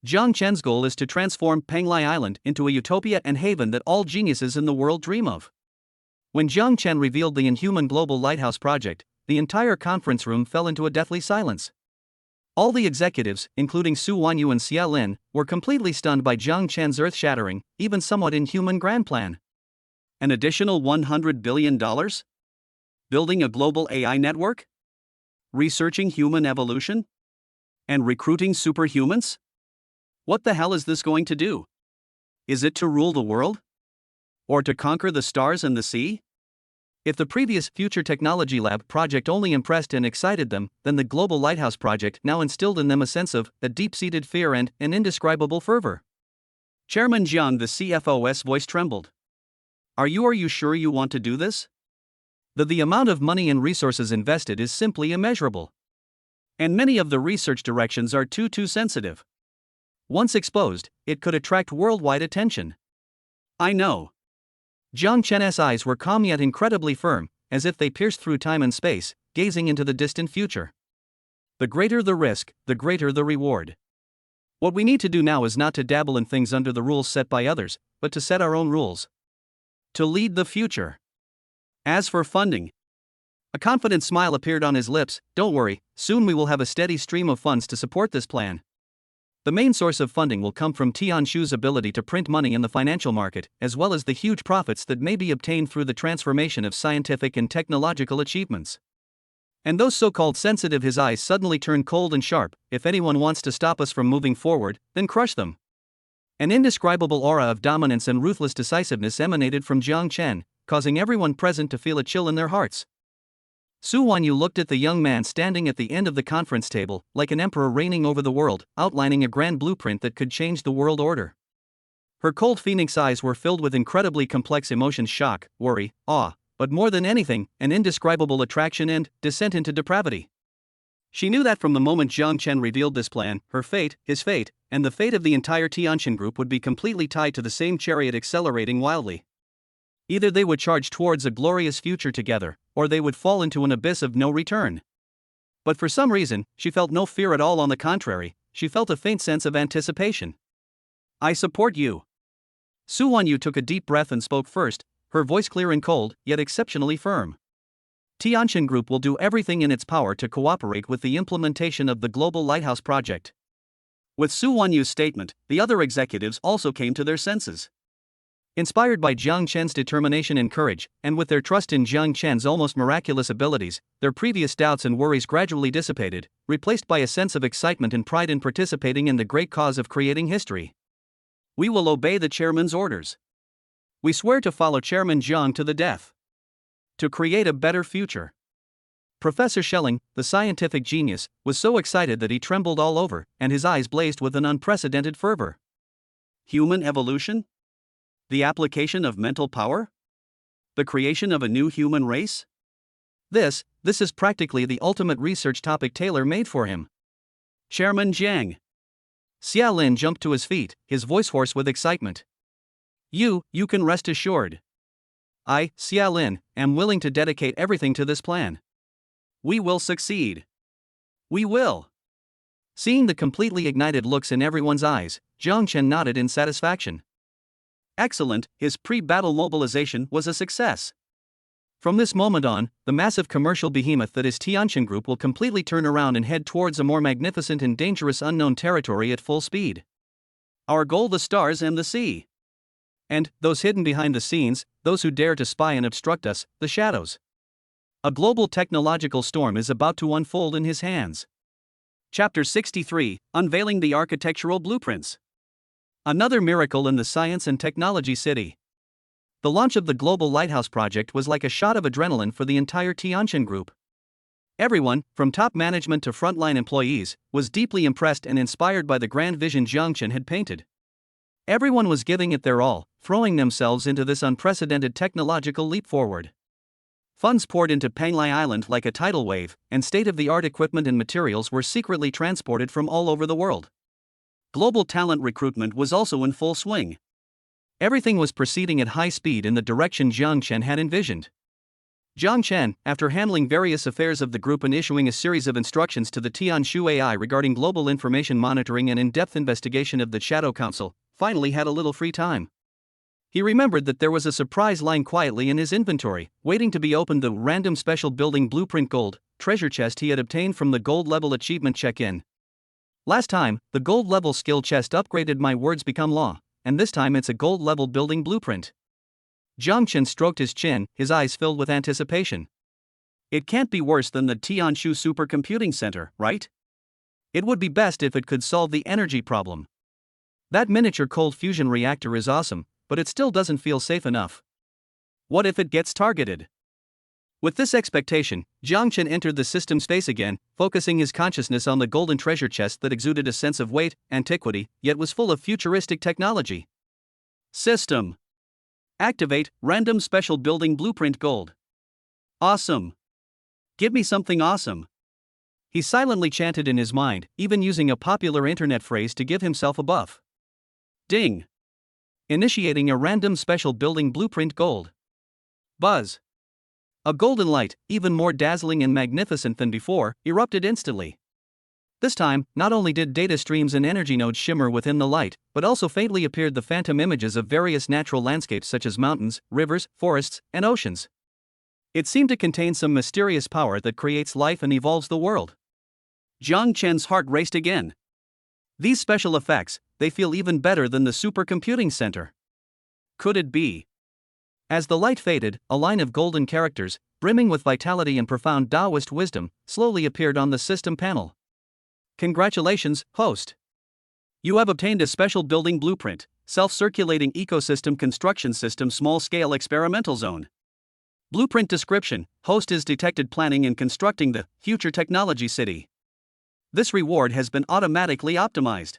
Jiang Chen's goal is to transform Penglai Island into a utopia and haven that all geniuses in the world dream of. When Jiang Chen revealed the Inhuman Global Lighthouse Project, the entire conference room fell into a deathly silence. All the executives, including Su Wanyu and Xia Lin, were completely stunned by Jiang Chen's earth-shattering, even somewhat inhuman grand plan. An additional $100 billion? Building a global AI network? Researching human evolution? And recruiting superhumans? What the hell is this going to do? Is it to rule the world? Or to conquer the stars and the sea? If the previous Future Technology Lab project only impressed and excited them, then the Global Lighthouse project now instilled in them a sense of a deep-seated fear and an indescribable fervor. Chairman Jiang, the CFO's voice trembled. Are you sure you want to do this? The amount of money and resources invested is simply immeasurable. And many of the research directions are too sensitive. Once exposed, it could attract worldwide attention. I know. Jiang Chen's eyes were calm yet incredibly firm, as if they pierced through time and space, gazing into the distant future. The greater the risk, the greater the reward. What we need to do now is not to dabble in things under the rules set by others, but to set our own rules. To lead the future. As for funding, a confident smile appeared on his lips. Don't worry, soon we will have a steady stream of funds to support this plan. The main source of funding will come from Tianshu's ability to print money in the financial market, as well as the huge profits that may be obtained through the transformation of scientific and technological achievements. And those so-called sensitive, his eyes suddenly turned cold and sharp. If anyone wants to stop us from moving forward, then crush them. An indescribable aura of dominance and ruthless decisiveness emanated from Jiang Chen, causing everyone present to feel a chill in their hearts. Su Wanyu looked at the young man standing at the end of the conference table, like an emperor reigning over the world, outlining a grand blueprint that could change the world order. Her cold phoenix eyes were filled with incredibly complex emotions: shock, worry, awe, but more than anything, an indescribable attraction and descent into depravity. She knew that from the moment Jiang Chen revealed this plan, her fate, his fate, and the fate of the entire Tianshan group would be completely tied to the same chariot accelerating wildly. Either they would charge towards a glorious future together, or they would fall into an abyss of no return. But for some reason, she felt no fear at all. On the contrary, she felt a faint sense of anticipation. I support you. Su Wanyu took a deep breath and spoke first, her voice clear and cold, yet exceptionally firm. Tianshan Group will do everything in its power to cooperate with the implementation of the Global Lighthouse Project. With Su Wanyu's statement, the other executives also came to their senses. Inspired by Jiang Chen's determination and courage, and with their trust in Jiang Chen's almost miraculous abilities, their previous doubts and worries gradually dissipated, replaced by a sense of excitement and pride in participating in the great cause of creating history. We will obey the chairman's orders. We swear to follow Chairman Jiang to the death. To create a better future. Professor Schelling, the scientific genius, was so excited that he trembled all over, and his eyes blazed with an unprecedented fervor. Human evolution? The application of mental power? The creation of a new human race? This is practically the ultimate research topic tailor-made for him. Chairman Jiang. Xia Lin jumped to his feet, his voice hoarse with excitement. You can rest assured. I, Xia Lin, am willing to dedicate everything to this plan. We will succeed. We will. Seeing the completely ignited looks in everyone's eyes, Jiang Chen nodded in satisfaction. Excellent, his pre-battle mobilization was a success. From this moment on, the massive commercial behemoth that is Tianshan Group will completely turn around and head towards a more magnificent and dangerous unknown territory at full speed. Our goal: the stars and the sea. And, those hidden behind the scenes, those who dare to spy and obstruct us, the shadows. A global technological storm is about to unfold in his hands. Chapter 63, Unveiling the Architectural Blueprints. Another miracle in the science and technology city. The launch of the Global Lighthouse Project was like a shot of adrenaline for the entire Tianshan Group. Everyone, from top management to frontline employees, was deeply impressed and inspired by the grand vision Jiang Chen had painted. Everyone was giving it their all, throwing themselves into this unprecedented technological leap forward. Funds poured into Panglai Island like a tidal wave, and state-of-the-art equipment and materials were secretly transported from all over the world. Global talent recruitment was also in full swing. Everything was proceeding at high speed in the direction Jiang Chen had envisioned. Jiang Chen, after handling various affairs of the group and issuing a series of instructions to the Tianshu AI regarding global information monitoring and in-depth investigation of the Shadow Council, finally had a little free time. He remembered that there was a surprise lying quietly in his inventory, waiting to be opened: the random special building blueprint gold treasure chest he had obtained from the gold level achievement check-in. Last time, the gold level skill chest upgraded My Words Become Law, and this time it's a gold level building blueprint. Jiang Chen stroked his chin, his eyes filled with anticipation. It can't be worse than the Tianshu Supercomputing Center, right? It would be best if it could solve the energy problem. That miniature cold fusion reactor is awesome, but it still doesn't feel safe enough. What if it gets targeted? With this expectation, Jiang Chen entered the system space again, focusing his consciousness on the golden treasure chest that exuded a sense of weight, antiquity, yet was full of futuristic technology. System. Activate random special building blueprint gold. Awesome. Give me something awesome. He silently chanted in his mind, even using a popular internet phrase to give himself a buff. Ding. Initiating a random special building blueprint gold. Buzz. A golden light, even more dazzling and magnificent than before, erupted instantly. This time, not only did data streams and energy nodes shimmer within the light, but also faintly appeared the phantom images of various natural landscapes such as mountains, rivers, forests, and oceans. It seemed to contain some mysterious power that creates life and evolves the world. Jiang Chen's heart raced again. These special effects, they feel even better than the supercomputing center. Could it be? As the light faded, a line of golden characters, brimming with vitality and profound Taoist wisdom, slowly appeared on the system panel. Congratulations, host. You have obtained a special building blueprint, self-circulating ecosystem construction system small-scale experimental zone. Blueprint description: host is detected planning and constructing the future technology city. This reward has been automatically optimized.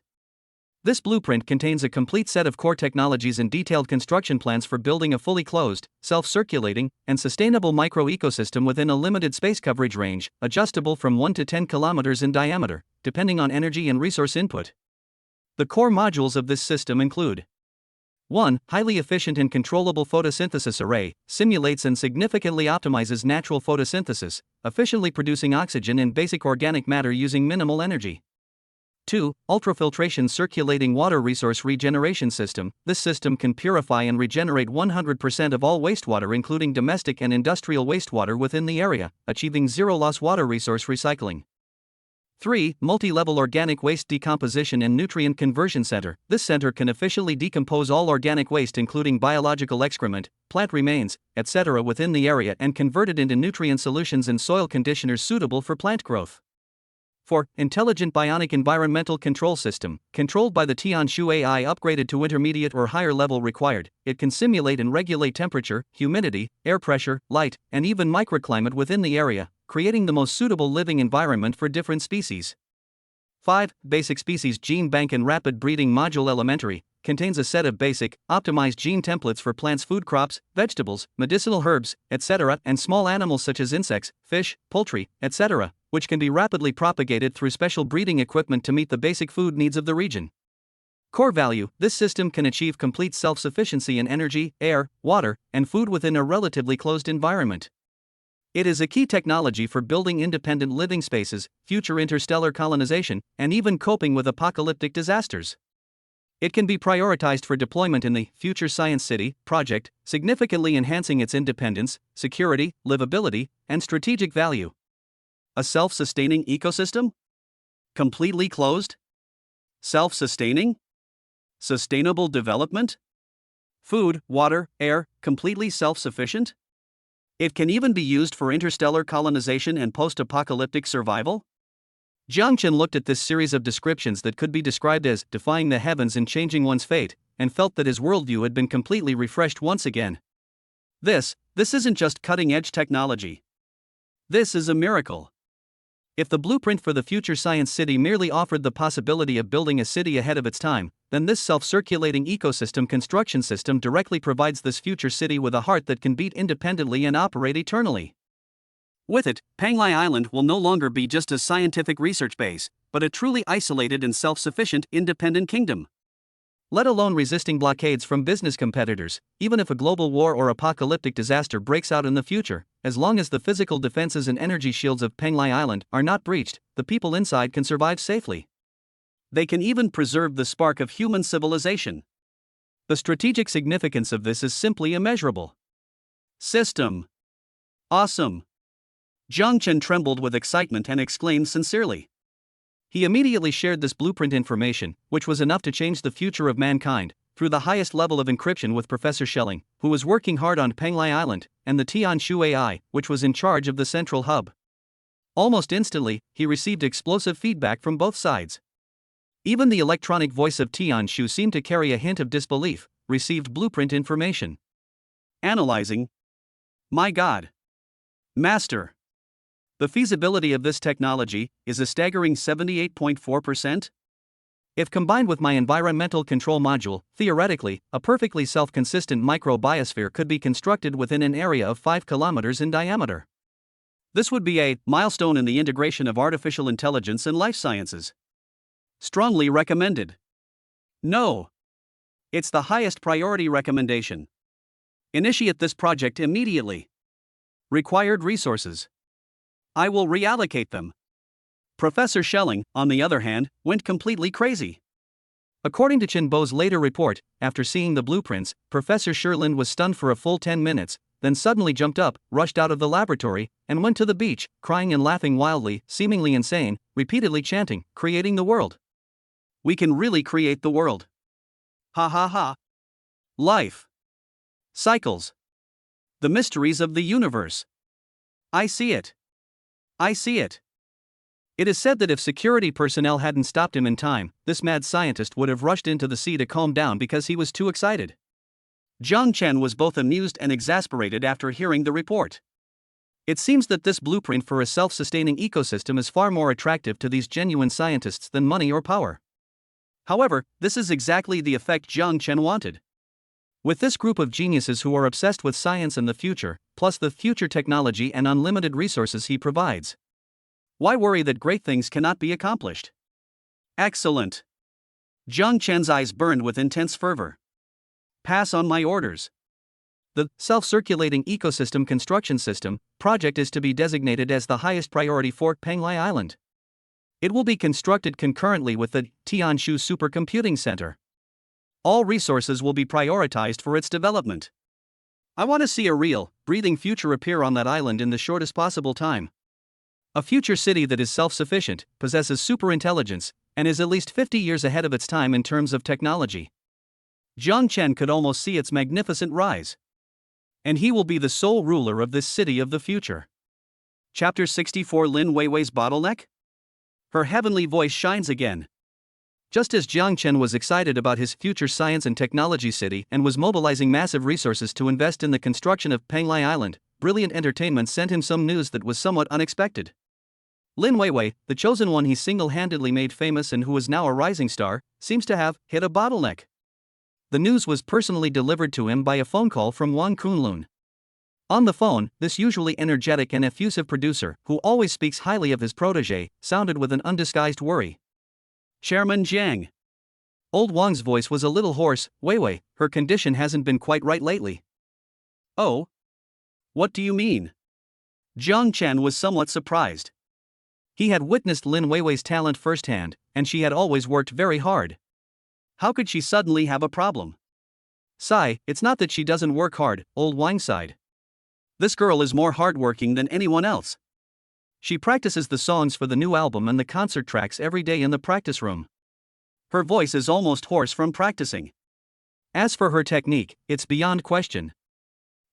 This blueprint contains a complete set of core technologies and detailed construction plans for building a fully closed, self-circulating, and sustainable micro-ecosystem within a limited space coverage range, adjustable from 1 to 10 kilometers in diameter, depending on energy and resource input. The core modules of this system include: 1. Highly efficient and controllable photosynthesis array, simulates and significantly optimizes natural photosynthesis, efficiently producing oxygen and basic organic matter using minimal energy. 2. Ultrafiltration circulating water resource regeneration system. This system can purify and regenerate 100% of all wastewater including domestic and industrial wastewater within the area, achieving zero-loss water resource recycling. 3. Multi-level organic waste decomposition and nutrient conversion center. This center can efficiently decompose all organic waste including biological excrement, plant remains, etc. within the area and convert it into nutrient solutions and soil conditioners suitable for plant growth. 4. Intelligent Bionic Environmental Control System, controlled by the Tianshu AI upgraded to intermediate or higher level required. It can simulate and regulate temperature, humidity, air pressure, light, and even microclimate within the area, creating the most suitable living environment for different species. 5. Basic Species Gene Bank and Rapid Breeding Module Elementary, contains a set of basic, optimized gene templates for plants, food crops, vegetables, medicinal herbs, etc., and small animals such as insects, fish, poultry, etc., which can be rapidly propagated through special breeding equipment to meet the basic food needs of the region. Core value: this system can achieve complete self-sufficiency in energy, air, water, and food within a relatively closed environment. It is a key technology for building independent living spaces, future interstellar colonization, and even coping with apocalyptic disasters. It can be prioritized for deployment in the Future Science City project, significantly enhancing its independence, security, livability, and strategic value. A self-sustaining ecosystem? Completely closed? Self-sustaining? Sustainable development? Food, water, air, completely self-sufficient? It can even be used for interstellar colonization and post-apocalyptic survival? Jiang Chen looked at this series of descriptions that could be described as defying the heavens and changing one's fate, and felt that his worldview had been completely refreshed once again. This isn't just cutting-edge technology. This is a miracle. If the blueprint for the future science city merely offered the possibility of building a city ahead of its time, then this self-circulating ecosystem construction system directly provides this future city with a heart that can beat independently and operate eternally. With it, Panglai Island will no longer be just a scientific research base, but a truly isolated and self-sufficient independent kingdom. Let alone resisting blockades from business competitors, even if a global war or apocalyptic disaster breaks out in the future, as long as the physical defenses and energy shields of Panglai Island are not breached, the people inside can survive safely. They can even preserve the spark of human civilization. The strategic significance of this is simply immeasurable. System. Awesome. Jiang Chen trembled with excitement and exclaimed sincerely. He immediately shared this blueprint information, which was enough to change the future of mankind, through the highest level of encryption with Professor Schelling, who was working hard on Penglai Island, and the Tianshu AI, which was in charge of the central hub. Almost instantly, he received explosive feedback from both sides. Even the electronic voice of Tianshu seemed to carry a hint of disbelief. Received blueprint information. Analyzing. My God. Master. The feasibility of this technology is a staggering 78.4%. If combined with my environmental control module, theoretically, a perfectly self-consistent microbiosphere could be constructed within an area of 5 kilometers in diameter. This would be a milestone in the integration of artificial intelligence and life sciences. Strongly recommended. No. It's the highest priority recommendation. Initiate this project immediately. Required resources. I will reallocate them. Professor Schelling, on the other hand, went completely crazy. According to Chen Bo's later report, after seeing the blueprints, Professor Sherlin was stunned for a full 10 minutes, then suddenly jumped up, rushed out of the laboratory, and went to the beach, crying and laughing wildly, seemingly insane, repeatedly chanting, "Creating the world. We can really create the world. Ha ha ha. Life. Cycles. The mysteries of the universe. I see it. I see it." It is said that if security personnel hadn't stopped him in time, this mad scientist would have rushed into the sea to calm down because he was too excited. Jiang Chen was both amused and exasperated after hearing the report. It seems that this blueprint for a self-sustaining ecosystem is far more attractive to these genuine scientists than money or power. However, this is exactly the effect Jiang Chen wanted. With this group of geniuses who are obsessed with science and the future, plus the future technology and unlimited resources he provides, why worry that great things cannot be accomplished? Excellent. Jiang Chen's eyes burned with intense fervor. Pass on my orders. The self-circulating ecosystem construction system project is to be designated as the highest priority for Penglai Island. It will be constructed concurrently with the Tianshu Supercomputing Center. All resources will be prioritized for its development. I want to see a real, breathing future appear on that island in the shortest possible time. A future city that is self-sufficient, possesses superintelligence, and is at least 50 years ahead of its time in terms of technology. Jiang Chen could almost see its magnificent rise. And he will be the sole ruler of this city of the future. Chapter 64. Lin Weiwei's bottleneck? Her heavenly voice shines again. Just as Jiang Chen was excited about his future science and technology city and was mobilizing massive resources to invest in the construction of Penglai Island, Brilliant Entertainment sent him some news that was somewhat unexpected. Lin Weiwei, the chosen one he single-handedly made famous and who is now a rising star, seems to have hit a bottleneck. The news was personally delivered to him by a phone call from Wang Kunlun. On the phone, this usually energetic and effusive producer, who always speaks highly of his protege, sounded with an undisguised worry. Chairman Jiang. Old Wang's voice was a little hoarse. Weiwei, her condition hasn't been quite right lately. Oh? What do you mean? Jiang Chen was somewhat surprised. He had witnessed Lin Weiwei's talent firsthand, and she had always worked very hard. How could she suddenly have a problem? Sigh, it's not that she doesn't work hard, old Wang sighed. This girl is more hardworking than anyone else. She practices the songs for the new album and the concert tracks every day in the practice room. Her voice is almost hoarse from practicing. As for her technique, it's beyond question.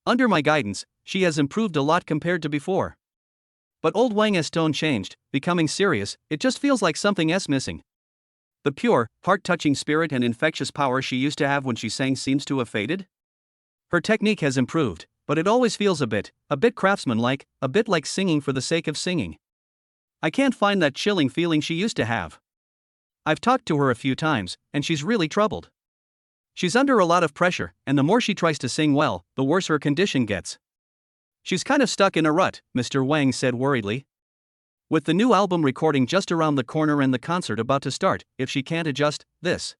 Under my guidance, she has improved a lot compared to before. But old Wang's tone changed, becoming serious. It just feels like something is missing. The pure, heart-touching spirit and infectious power she used to have when she sang seems to have faded. Her technique has improved, but it always feels a bit craftsman-like, a bit like singing for the sake of singing. I can't find that chilling feeling she used to have. I've talked to her a few times, and she's really troubled. She's under a lot of pressure, and the more she tries to sing well, the worse her condition gets. She's kind of stuck in a rut, Mr. Wang said worriedly. With the new album recording just around the corner and the concert about to start, if she can't adjust this.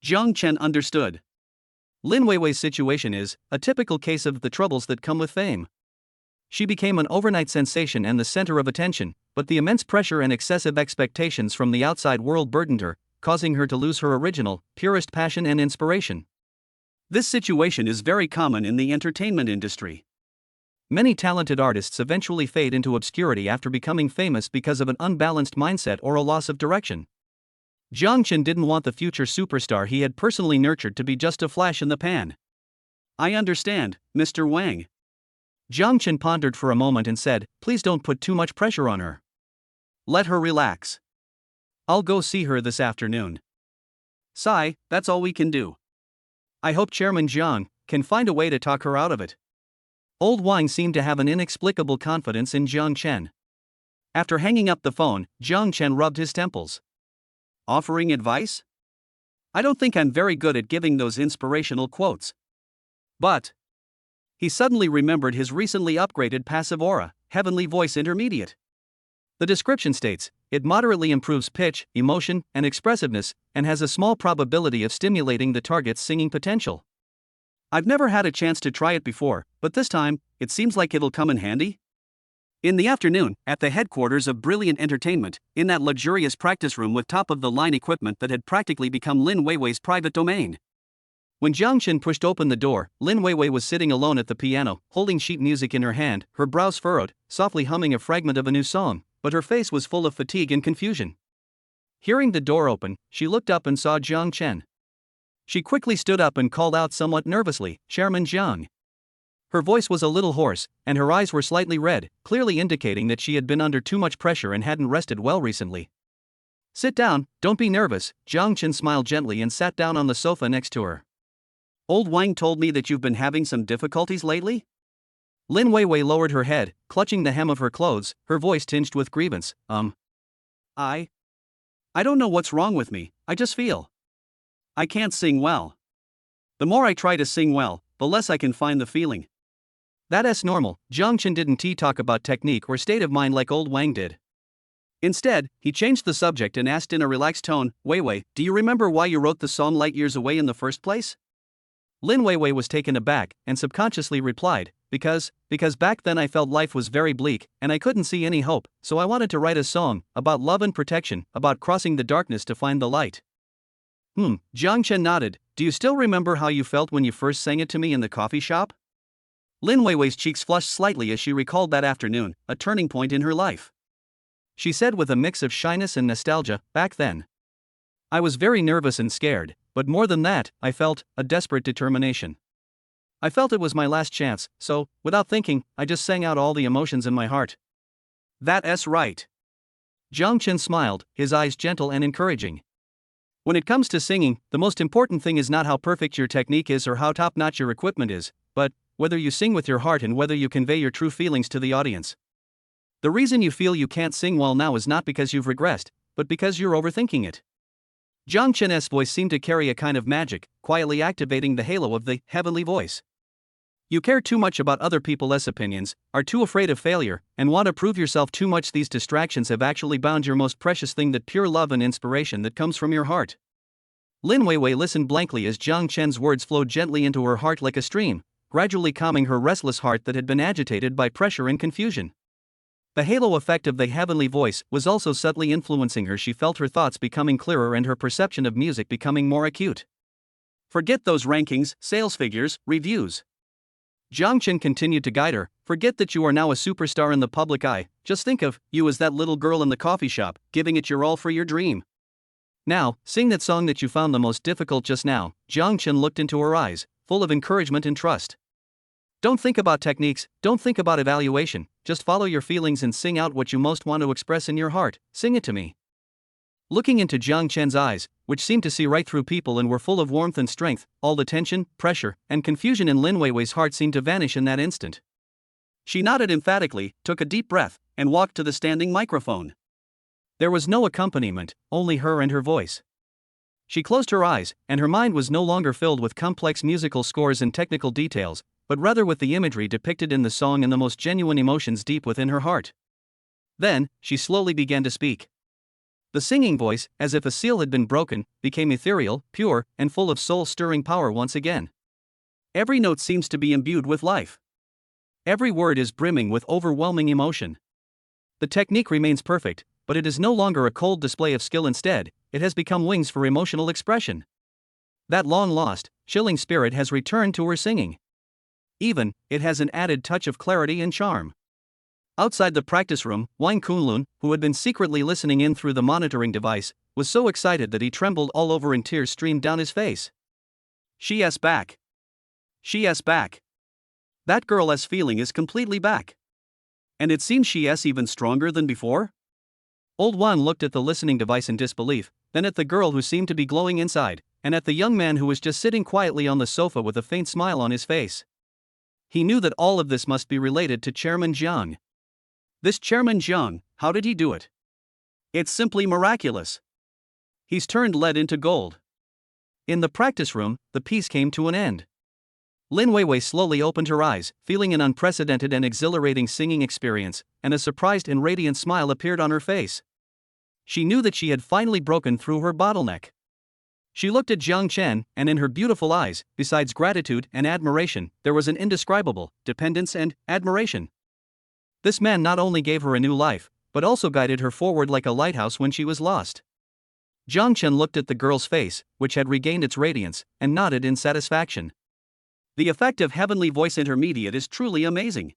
Jiang Chen understood. Lin Weiwei's situation is a typical case of the troubles that come with fame. She became an overnight sensation and the center of attention, but the immense pressure and excessive expectations from the outside world burdened her, causing her to lose her original, purest passion and inspiration. This situation is very common in the entertainment industry. Many talented artists eventually fade into obscurity after becoming famous because of an unbalanced mindset or a loss of direction. Jiang Chen didn't want the future superstar he had personally nurtured to be just a flash in the pan. I understand, Mr. Wang. Jiang Chen pondered for a moment and said, please don't put too much pressure on her. Let her relax. I'll go see her this afternoon. Sigh, that's all we can do. I hope Chairman Jiang can find a way to talk her out of it. Old Wang seemed to have an inexplicable confidence in Jiang Chen. After hanging up the phone, Jiang Chen rubbed his temples. Offering advice? I don't think I'm very good at giving those inspirational quotes. But he suddenly remembered his recently upgraded passive aura, Heavenly Voice Intermediate. The description states, it moderately improves pitch, emotion, and expressiveness, and has a small probability of stimulating the target's singing potential. I've never had a chance to try it before, but this time, it seems like it'll come in handy. In the afternoon, at the headquarters of Brilliant Entertainment, in that luxurious practice room with top-of-the-line equipment that had practically become Lin Weiwei's private domain. When Jiang Chen pushed open the door, Lin Weiwei was sitting alone at the piano, holding sheet music in her hand, her brows furrowed, softly humming a fragment of a new song, but her face was full of fatigue and confusion. Hearing the door open, she looked up and saw Jiang Chen. She quickly stood up and called out somewhat nervously, Chairman Jiang. Her voice was a little hoarse, and her eyes were slightly red, clearly indicating that she had been under too much pressure and hadn't rested well recently. Sit down, don't be nervous, Jiang Chen smiled gently and sat down on the sofa next to her. Old Wang told me that you've been having some difficulties lately? Lin Weiwei lowered her head, clutching the hem of her clothes, her voice tinged with grievance. I don't know what's wrong with me, I just feel I can't sing well. The more I try to sing well, the less I can find the feeling. That's normal. Jiang Chen didn't talk about technique or state of mind like old Wang did. Instead, he changed the subject and asked in a relaxed tone, Weiwei, do you remember why you wrote the song Light Years Away in the first place? Lin Weiwei was taken aback and subconsciously replied, because back then I felt life was very bleak and I couldn't see any hope, so I wanted to write a song about love and protection, about crossing the darkness to find the light. Jiang Chen nodded. Do you still remember how you felt when you first sang it to me in the coffee shop? Lin Weiwei's cheeks flushed slightly as she recalled that afternoon, a turning point in her life. She said with a mix of shyness and nostalgia, back then I was very nervous and scared, but more than that, I felt a desperate determination. I felt it was my last chance, so, without thinking, I just sang out all the emotions in my heart. That's right. Jiang Chen smiled, his eyes gentle and encouraging. When it comes to singing, the most important thing is not how perfect your technique is or how top-notch your equipment is, but whether you sing with your heart and whether you convey your true feelings to the audience. The reason you feel you can't sing well now is not because you've regressed, but because you're overthinking it. Jiang Chen's voice seemed to carry a kind of magic, quietly activating the halo of the heavenly voice. You care too much about other people's opinions, are too afraid of failure, and want to prove yourself too much. These distractions have actually bound your most precious thing, that pure love and inspiration that comes from your heart. Lin Weiwei listened blankly as Jiang Chen's words flowed gently into her heart like a stream, gradually calming her restless heart that had been agitated by pressure and confusion. The halo effect of the heavenly voice was also subtly influencing her. She felt her thoughts becoming clearer and her perception of music becoming more acute. Forget those rankings, sales figures, reviews. Jiang Chen continued to guide her. Forget that you are now a superstar in the public eye. Just think of you as that little girl in the coffee shop, giving it your all for your dream. Now, sing that song that you found the most difficult just now. Jiang Chen looked into her eyes, full of encouragement and trust. Don't think about techniques, don't think about evaluation, just follow your feelings and sing out what you most want to express in your heart. Sing it to me. Looking into Jiang Chen's eyes, which seemed to see right through people and were full of warmth and strength, all the tension, pressure, and confusion in Lin Weiwei's heart seemed to vanish in that instant. She nodded emphatically, took a deep breath, and walked to the standing microphone. There was no accompaniment, only her and her voice. She closed her eyes, and her mind was no longer filled with complex musical scores and technical details, but rather with the imagery depicted in the song and the most genuine emotions deep within her heart. Then, she slowly began to speak. The singing voice, as if a seal had been broken, became ethereal, pure, and full of soul-stirring power once again. Every note seems to be imbued with life. Every word is brimming with overwhelming emotion. The technique remains perfect, but it is no longer a cold display of skill. Instead, it has become wings for emotional expression. That long-lost, chilling spirit has returned to her singing. Even, it has an added touch of clarity and charm. Outside the practice room, Wang Kunlun, who had been secretly listening in through the monitoring device, was so excited that he trembled all over and tears streamed down his face. She's back. She's back. That girl's feeling is completely back. And it seems she's even stronger than before? Old Wan looked at the listening device in disbelief, then at the girl who seemed to be glowing inside, and at the young man who was just sitting quietly on the sofa with a faint smile on his face. He knew that all of this must be related to Chairman Jiang. This Chairman Jiang, how did he do it? It's simply miraculous. He's turned lead into gold. In the practice room, the piece came to an end. Lin Weiwei slowly opened her eyes, feeling an unprecedented and exhilarating singing experience, and a surprised and radiant smile appeared on her face. She knew that she had finally broken through her bottleneck. She looked at Jiang Chen, and in her beautiful eyes, besides gratitude and admiration, there was an indescribable dependence and admiration. This man not only gave her a new life, but also guided her forward like a lighthouse when she was lost. Jiang Chen looked at the girl's face, which had regained its radiance, and nodded in satisfaction. The effect of Heavenly Voice Intermediate is truly amazing.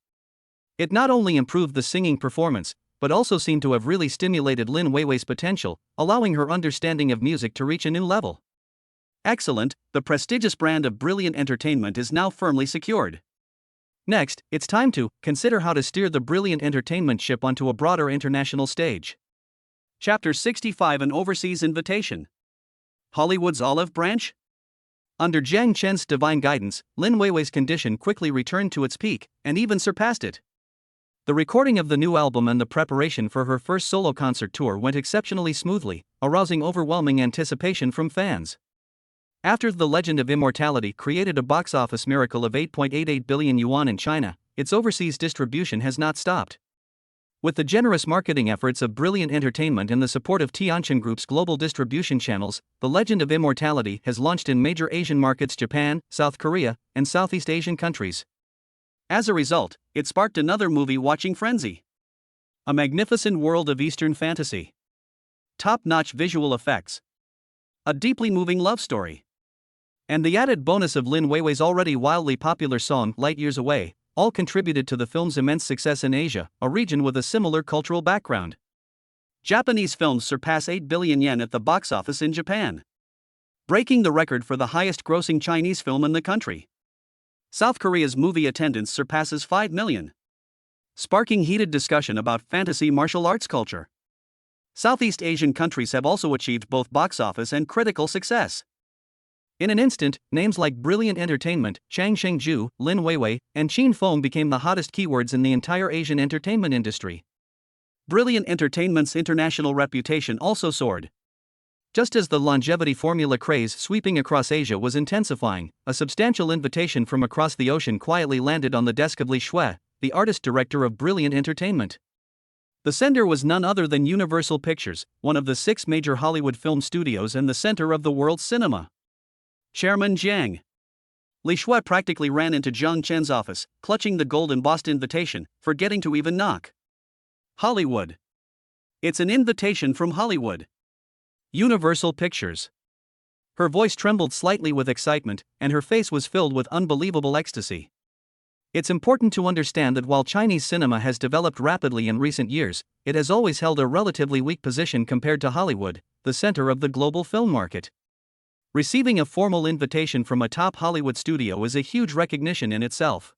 It not only improved the singing performance, but also seemed to have really stimulated Lin Weiwei's potential, allowing her understanding of music to reach a new level. Excellent, the prestigious brand of Brilliant Entertainment is now firmly secured. Next, it's time to consider how to steer the Brilliant Entertainment ship onto a broader international stage. Chapter 65: An Overseas Invitation. Hollywood's Olive Branch? Under Jiang Chen's divine guidance, Lin Weiwei's condition quickly returned to its peak, and even surpassed it. The recording of the new album and the preparation for her first solo concert tour went exceptionally smoothly, arousing overwhelming anticipation from fans. After The Legend of Immortality created a box office miracle of 8.88 billion yuan in China, its overseas distribution has not stopped. With the generous marketing efforts of Brilliant Entertainment and the support of Tianqin Group's global distribution channels, The Legend of Immortality has launched in major Asian markets: Japan, South Korea, and Southeast Asian countries. As a result, it sparked another movie-watching frenzy. A magnificent world of Eastern fantasy. Top-notch visual effects. A deeply moving love story. And the added bonus of Lin Weiwei's already wildly popular song Light Years Away, all contributed to the film's immense success in Asia, a region with a similar cultural background. Japanese films surpass 8 billion yen at the box office in Japan, breaking the record for the highest-grossing Chinese film in the country. South Korea's movie attendance surpasses 5 million, sparking heated discussion about fantasy martial arts culture. Southeast Asian countries have also achieved both box office and critical success. In an instant, names like Brilliant Entertainment, Chang Shengju, Lin Weiwei, and Qin Feng became the hottest keywords in the entire Asian entertainment industry. Brilliant Entertainment's international reputation also soared. Just as the longevity formula craze sweeping across Asia was intensifying, a substantial invitation from across the ocean quietly landed on the desk of Li Shui, the artist-director of Brilliant Entertainment. The sender was none other than Universal Pictures, one of the 6 major Hollywood film studios and the center of the world's cinema. Chairman Jiang. Li Shui practically ran into Jiang Chen's office, clutching the gold-embossed invitation, forgetting to even knock. Hollywood. It's an invitation from Hollywood. Universal Pictures. Her voice trembled slightly with excitement, and her face was filled with unbelievable ecstasy. It's important to understand that while Chinese cinema has developed rapidly in recent years, it has always held a relatively weak position compared to Hollywood, the center of the global film market. Receiving a formal invitation from a top Hollywood studio is a huge recognition in itself.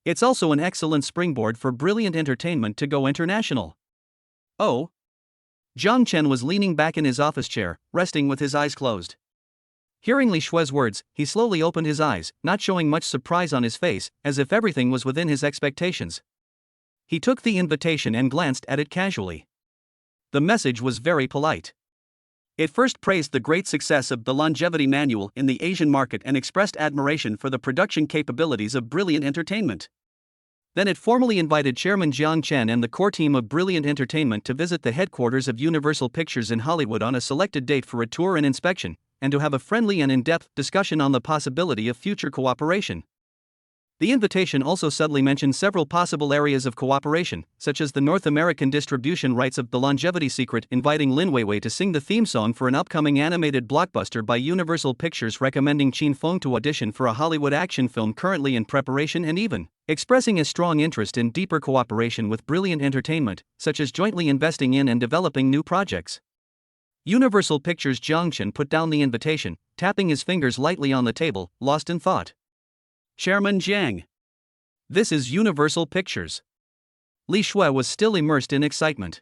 It's also an excellent springboard for Brilliant Entertainment to go international. Oh. Jiang Chen was leaning back in his office chair, resting with his eyes closed. Hearing Li Shui's words, he slowly opened his eyes, not showing much surprise on his face, as if everything was within his expectations. He took the invitation and glanced at it casually. The message was very polite. It first praised the great success of the Longevity Manual in the Asian market and expressed admiration for the production capabilities of Brilliant Entertainment. Then it formally invited Chairman Jiang Chen and the core team of Brilliant Entertainment to visit the headquarters of Universal Pictures in Hollywood on a selected date for a tour and inspection, and to have a friendly and in-depth discussion on the possibility of future cooperation. The invitation also subtly mentioned several possible areas of cooperation, such as the North American distribution rights of The Longevity Secret, inviting Lin Weiwei to sing the theme song for an upcoming animated blockbuster by Universal Pictures, recommending Qin Feng to audition for a Hollywood action film currently in preparation, and even expressing a strong interest in deeper cooperation with Brilliant Entertainment, such as jointly investing in and developing new projects. Universal Pictures. Jiang Chen put down the invitation, tapping his fingers lightly on the table, lost in thought. Chairman Jiang. This is Universal Pictures. Li Shui was still immersed in excitement.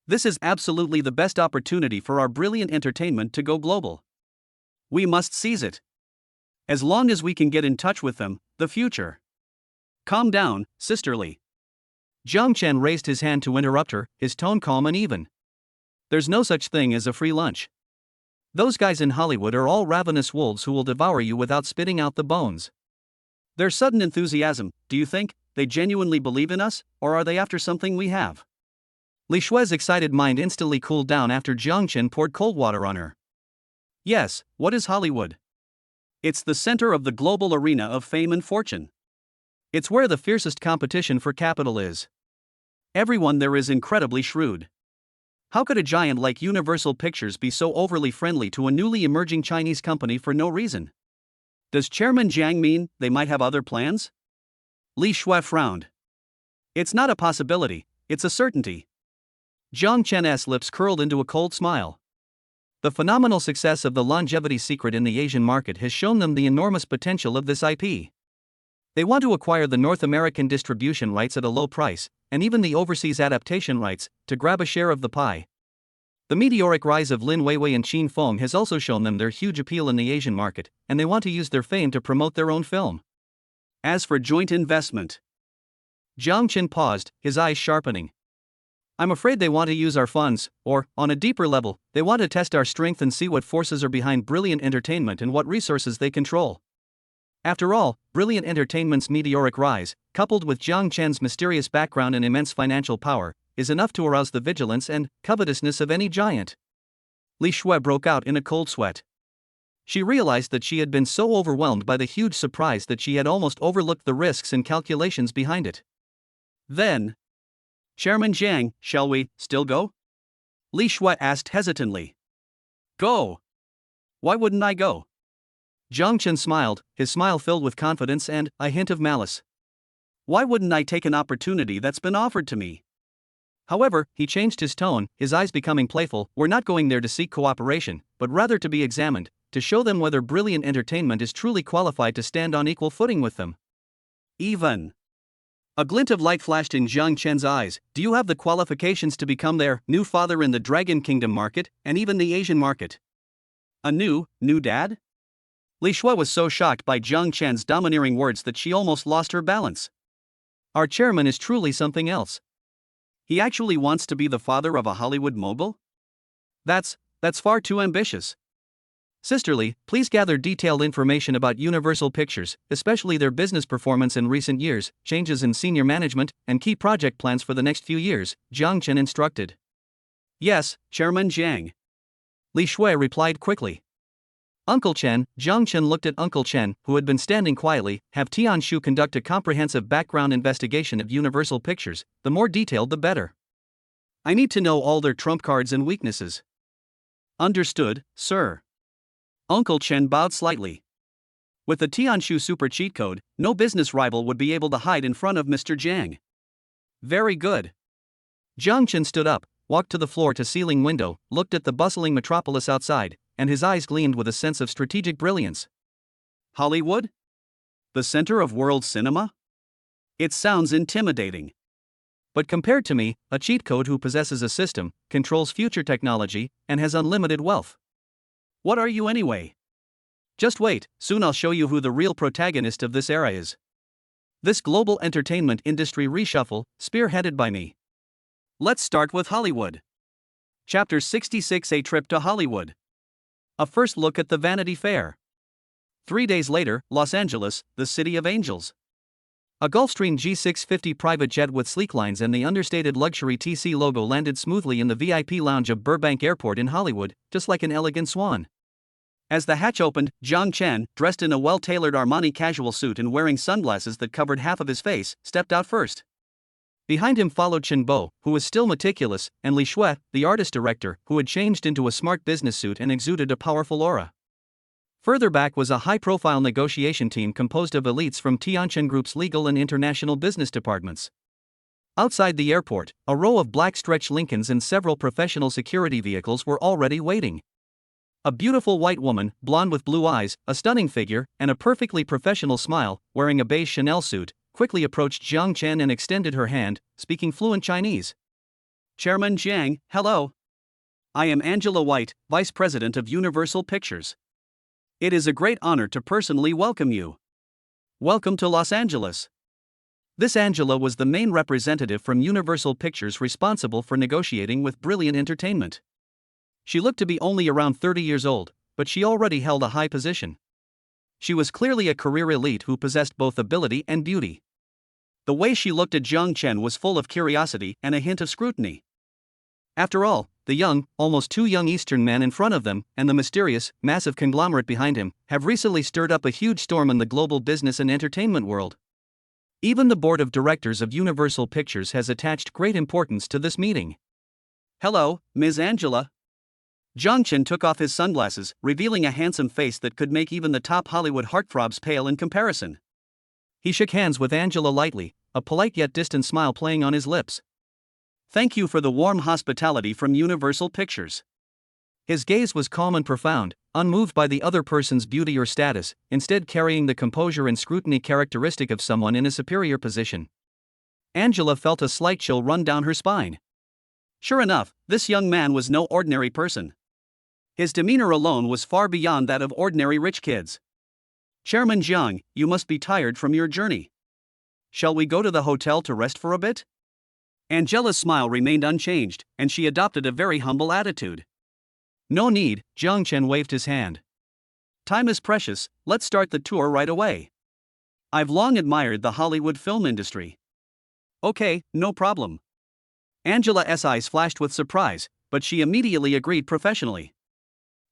This is absolutely the best opportunity for our Brilliant Entertainment to go global. We must seize it. As long as we can get in touch with them, the future. Calm down, sisterly. Jiang Chen raised his hand to interrupt her, his tone calm and even. There's no such thing as a free lunch. Those guys in Hollywood are all ravenous wolves who will devour you without spitting out the bones. Their sudden enthusiasm, do you think they genuinely believe in us, or are they after something we have? Li Shui's excited mind instantly cooled down after Jiang Chen poured cold water on her. Yes, what is Hollywood? It's the center of the global arena of fame and fortune. It's where the fiercest competition for capital is. Everyone there is incredibly shrewd. How could a giant like Universal Pictures be so overly friendly to a newly emerging Chinese company for no reason? Does Chairman Jiang mean they might have other plans? Li Shui frowned. It's not a possibility, it's a certainty. Jiang Chen's lips curled into a cold smile. The phenomenal success of The Longevity Secret in the Asian market has shown them the enormous potential of this IP. They want to acquire the North American distribution rights at a low price, and even the overseas adaptation rights, to grab a share of the pie. The meteoric rise of Lin Weiwei and Qin Feng has also shown them their huge appeal in the Asian market, and they want to use their fame to promote their own film. As for joint investment, Jiang Chen paused, his eyes sharpening. I'm afraid they want to use our funds, or, on a deeper level, they want to test our strength and see what forces are behind Brilliant Entertainment and what resources they control. After all, Brilliant Entertainment's meteoric rise, coupled with Jiang Chen's mysterious background and immense financial power, is enough to arouse the vigilance and covetousness of any giant. Li Shui broke out in a cold sweat. She realized that she had been so overwhelmed by the huge surprise that she had almost overlooked the risks and calculations behind it. Then, Chairman Jiang, shall we still go? Li Shui asked hesitantly. Go? Why wouldn't I go? Jiang Chen smiled, his smile filled with confidence and a hint of malice. Why wouldn't I take an opportunity that's been offered to me? However, he changed his tone, his eyes becoming playful. We're not going there to seek cooperation, but rather to be examined, to show them whether Brilliant Entertainment is truly qualified to stand on equal footing with them. Even. A glint of light flashed in Jiang Chen's eyes. Do you have the qualifications to become their new father in the Dragon Kingdom market, and even the Asian market? A new dad? Li Shui was so shocked by Jiang Chen's domineering words that she almost lost her balance. Our chairman is truly something else. He actually wants to be the father of a Hollywood mogul? That's far too ambitious. Sisterly, please gather detailed information about Universal Pictures, especially their business performance in recent years, changes in senior management, and key project plans for the next few years, Jiang Chen instructed. Yes, Chairman Jiang. Li Shui replied quickly. Uncle Chen. Jiang Chen looked at Uncle Chen, who had been standing quietly. Have Tianshu conduct a comprehensive background investigation of Universal Pictures, the more detailed the better. I need to know all their trump cards and weaknesses. Understood, sir. Uncle Chen bowed slightly. With the Tianshu super cheat code, no business rival would be able to hide in front of Mr. Jiang. Very good. Jiang Chen stood up, walked to the floor-to-ceiling window, looked at the bustling metropolis outside, and his eyes gleamed with a sense of strategic brilliance. Hollywood? The center of world cinema? It sounds intimidating. But compared to me, a cheat code who possesses a system, controls future technology, and has unlimited wealth. What are you anyway? Just wait, soon I'll show you who the real protagonist of this era is. This global entertainment industry reshuffle, spearheaded by me. Let's start with Hollywood. Chapter 66: A Trip to Hollywood. A first look at the Vanity Fair. 3 days later, Los Angeles, the City of Angels. A Gulfstream G650 private jet with sleek lines and the understated luxury TC logo landed smoothly in the VIP lounge of Burbank Airport in Hollywood, just like an elegant swan. As the hatch opened, Jiang Chen, dressed in a well-tailored Armani casual suit and wearing sunglasses that covered half of his face, stepped out first. Behind him followed Chen Bo, who was still meticulous, and Li Shui, the artist director, who had changed into a smart business suit and exuded a powerful aura. Further back was a high-profile negotiation team composed of elites from Tianchen Group's legal and international business departments. Outside the airport, a row of black stretch Lincolns and several professional security vehicles were already waiting. A beautiful white woman, blonde with blue eyes, a stunning figure, and a perfectly professional smile, wearing a beige Chanel suit, quickly approached Jiang Chen and extended her hand, speaking fluent Chinese. "Chairman Jiang, hello. I am Angela White, Vice President of Universal Pictures. It is a great honor to personally welcome you. Welcome to Los Angeles." This Angela was the main representative from Universal Pictures responsible for negotiating with Brilliant Entertainment. She looked to be only around 30 years old, but she already held a high position. She was clearly a career elite who possessed both ability and beauty. The way she looked at Jiang Chen was full of curiosity and a hint of scrutiny. After all, the young, almost too young Eastern man in front of them, and the mysterious, massive conglomerate behind him, have recently stirred up a huge storm in the global business and entertainment world. Even the board of directors of Universal Pictures has attached great importance to this meeting. "Hello, Ms. Angela." Jiang Chen took off his sunglasses, revealing a handsome face that could make even the top Hollywood heartthrobs pale in comparison. He shook hands with Angela lightly, a polite yet distant smile playing on his lips. "Thank you for the warm hospitality from Universal Pictures." His gaze was calm and profound, unmoved by the other person's beauty or status, instead carrying the composure and scrutiny characteristic of someone in a superior position. Angela felt a slight chill run down her spine. Sure enough, this young man was no ordinary person. His demeanor alone was far beyond that of ordinary rich kids. "Chairman Jiang, you must be tired from your journey. Shall we go to the hotel to rest for a bit?" Angela's smile remained unchanged, and she adopted a very humble attitude. "No need," Jiang Chen waved his hand. "Time is precious, let's start the tour right away. I've long admired the Hollywood film industry." "Okay, no problem." Angela's eyes flashed with surprise, but she immediately agreed professionally.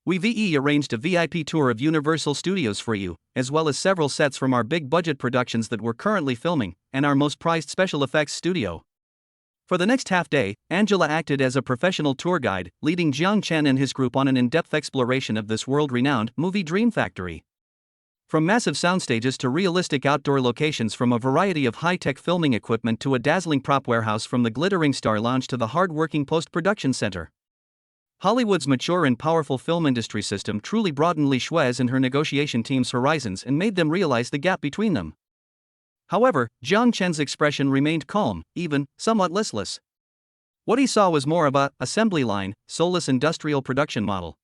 "We've arranged a VIP tour of Universal Studios for you, as well as several sets from our big-budget productions that we're currently filming, and our most prized special effects studio." For the next half day, Angela acted as a professional tour guide, leading Jiang Chen and his group on an in-depth exploration of this world-renowned movie dream factory. From massive soundstages to realistic outdoor locations, from a variety of high-tech filming equipment to a dazzling prop warehouse, from the glittering Star Lounge to the hard-working post-production center. Hollywood's mature and powerful film industry system truly broadened Li Shui's and her negotiation team's horizons and made them realize the gap between them. However, Jiang Chen's expression remained calm, even somewhat listless. What he saw was more of a assembly line, soulless industrial production model.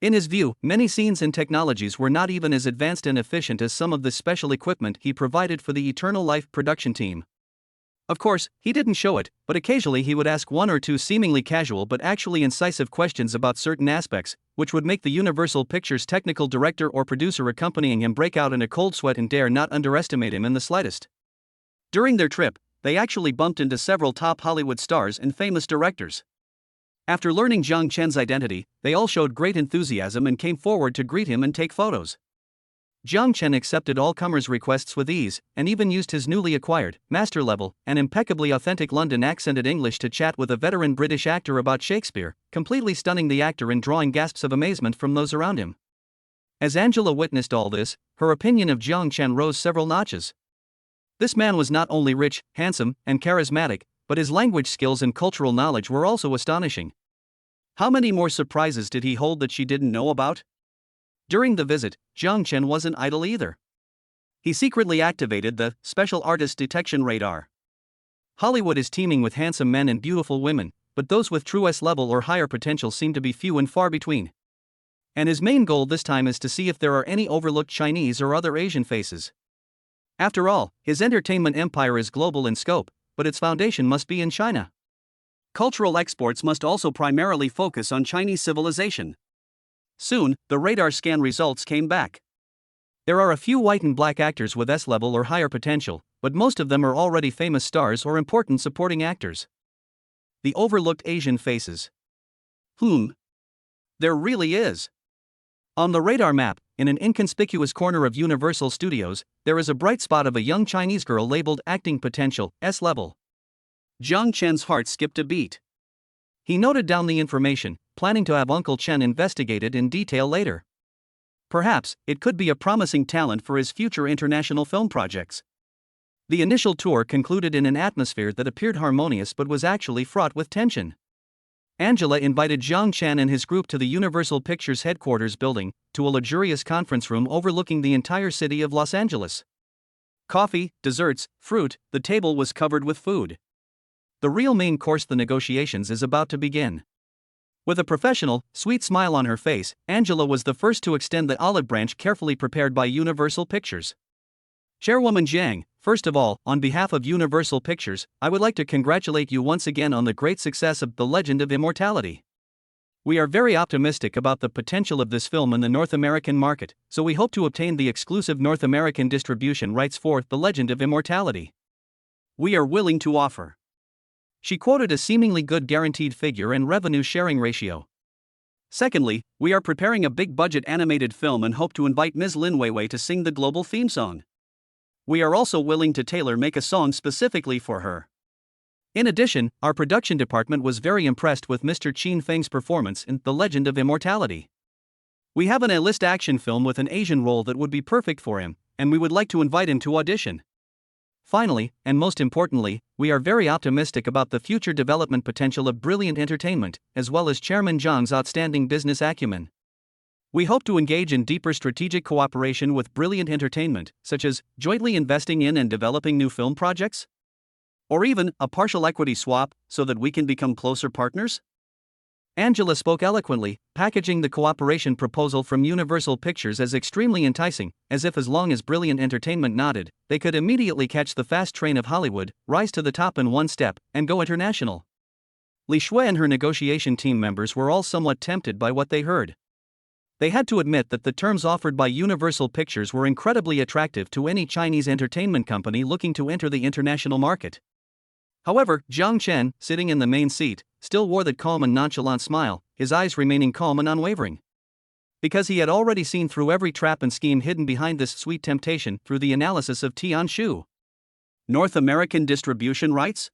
In his view, many scenes and technologies were not even as advanced and efficient as some of the special equipment he provided for the Eternal Life production team. Of course, he didn't show it, but occasionally he would ask one or two seemingly casual but actually incisive questions about certain aspects, which would make the Universal Pictures technical director or producer accompanying him break out in a cold sweat and dare not underestimate him in the slightest. During their trip, they actually bumped into several top Hollywood stars and famous directors. After learning Jiang Chen's identity, they all showed great enthusiasm and came forward to greet him and take photos. Jiang Chen accepted all comers' requests with ease, and even used his newly acquired, master-level, and impeccably authentic London accented English to chat with a veteran British actor about Shakespeare, completely stunning the actor and drawing gasps of amazement from those around him. As Angela witnessed all this, her opinion of Jiang Chen rose several notches. This man was not only rich, handsome, and charismatic, but his language skills and cultural knowledge were also astonishing. How many more surprises did he hold that she didn't know about? During the visit, Jiang Chen wasn't idle either. He secretly activated the Special Artist Detection Radar. Hollywood is teeming with handsome men and beautiful women, but those with true S-level or higher potential seem to be few and far between. And his main goal this time is to see if there are any overlooked Chinese or other Asian faces. After all, his entertainment empire is global in scope, but its foundation must be in China. Cultural exports must also primarily focus on Chinese civilization. Soon, the radar scan results came back. There are a few white and black actors with S-level or higher potential, but most of them are already famous stars or important supporting actors. The overlooked Asian faces. There really is. On the radar map, in an inconspicuous corner of Universal Studios, there is a bright spot of a young Chinese girl labeled Acting Potential, S-Level. Jiang Chen's heart skipped a beat. He noted down the information, planning to have Uncle Chen investigated in detail later. Perhaps, it could be a promising talent for his future international film projects. The initial tour concluded in an atmosphere that appeared harmonious but was actually fraught with tension. Angela invited Jiang Chen and his group to the Universal Pictures headquarters building, to a luxurious conference room overlooking the entire city of Los Angeles. Coffee, desserts, fruit, the table was covered with food. The real main course, the negotiations, is about to begin. With a professional, sweet smile on her face, Angela was the first to extend the olive branch carefully prepared by Universal Pictures. Chairwoman Jiang, first of all, on behalf of Universal Pictures, I would like to congratulate you once again on the great success of The Legend of Immortality. We are very optimistic about the potential of this film in the North American market, so we hope to obtain the exclusive North American distribution rights for The Legend of Immortality. We are willing to offer. She quoted a seemingly good guaranteed figure and revenue sharing ratio. Secondly, we are preparing a big budget animated film and hope to invite Ms. Lin Weiwei to sing the global theme song. We are also willing to tailor-make a song specifically for her. In addition, our production department was very impressed with Mr. Qin Feng's performance in The Legend of Immortality. We have an A-list action film with an Asian role that would be perfect for him, and we would like to invite him to audition. Finally, and most importantly, we are very optimistic about the future development potential of Brilliant Entertainment, as well as Chairman Zhang's outstanding business acumen. We hope to engage in deeper strategic cooperation with Brilliant Entertainment, such as jointly investing in and developing new film projects? Or even a partial equity swap, so that we can become closer partners? Angela spoke eloquently, packaging the cooperation proposal from Universal Pictures as extremely enticing, as if as long as Brilliant Entertainment nodded, they could immediately catch the fast train of Hollywood, rise to the top in one step, and go international. Li Shui and her negotiation team members were all somewhat tempted by what they heard. They had to admit that the terms offered by Universal Pictures were incredibly attractive to any Chinese entertainment company looking to enter the international market. However, Jiang Chen, sitting in the main seat, still wore that calm and nonchalant smile, his eyes remaining calm and unwavering. Because he had already seen through every trap and scheme hidden behind this sweet temptation through the analysis of Tian Shu. North American distribution rights?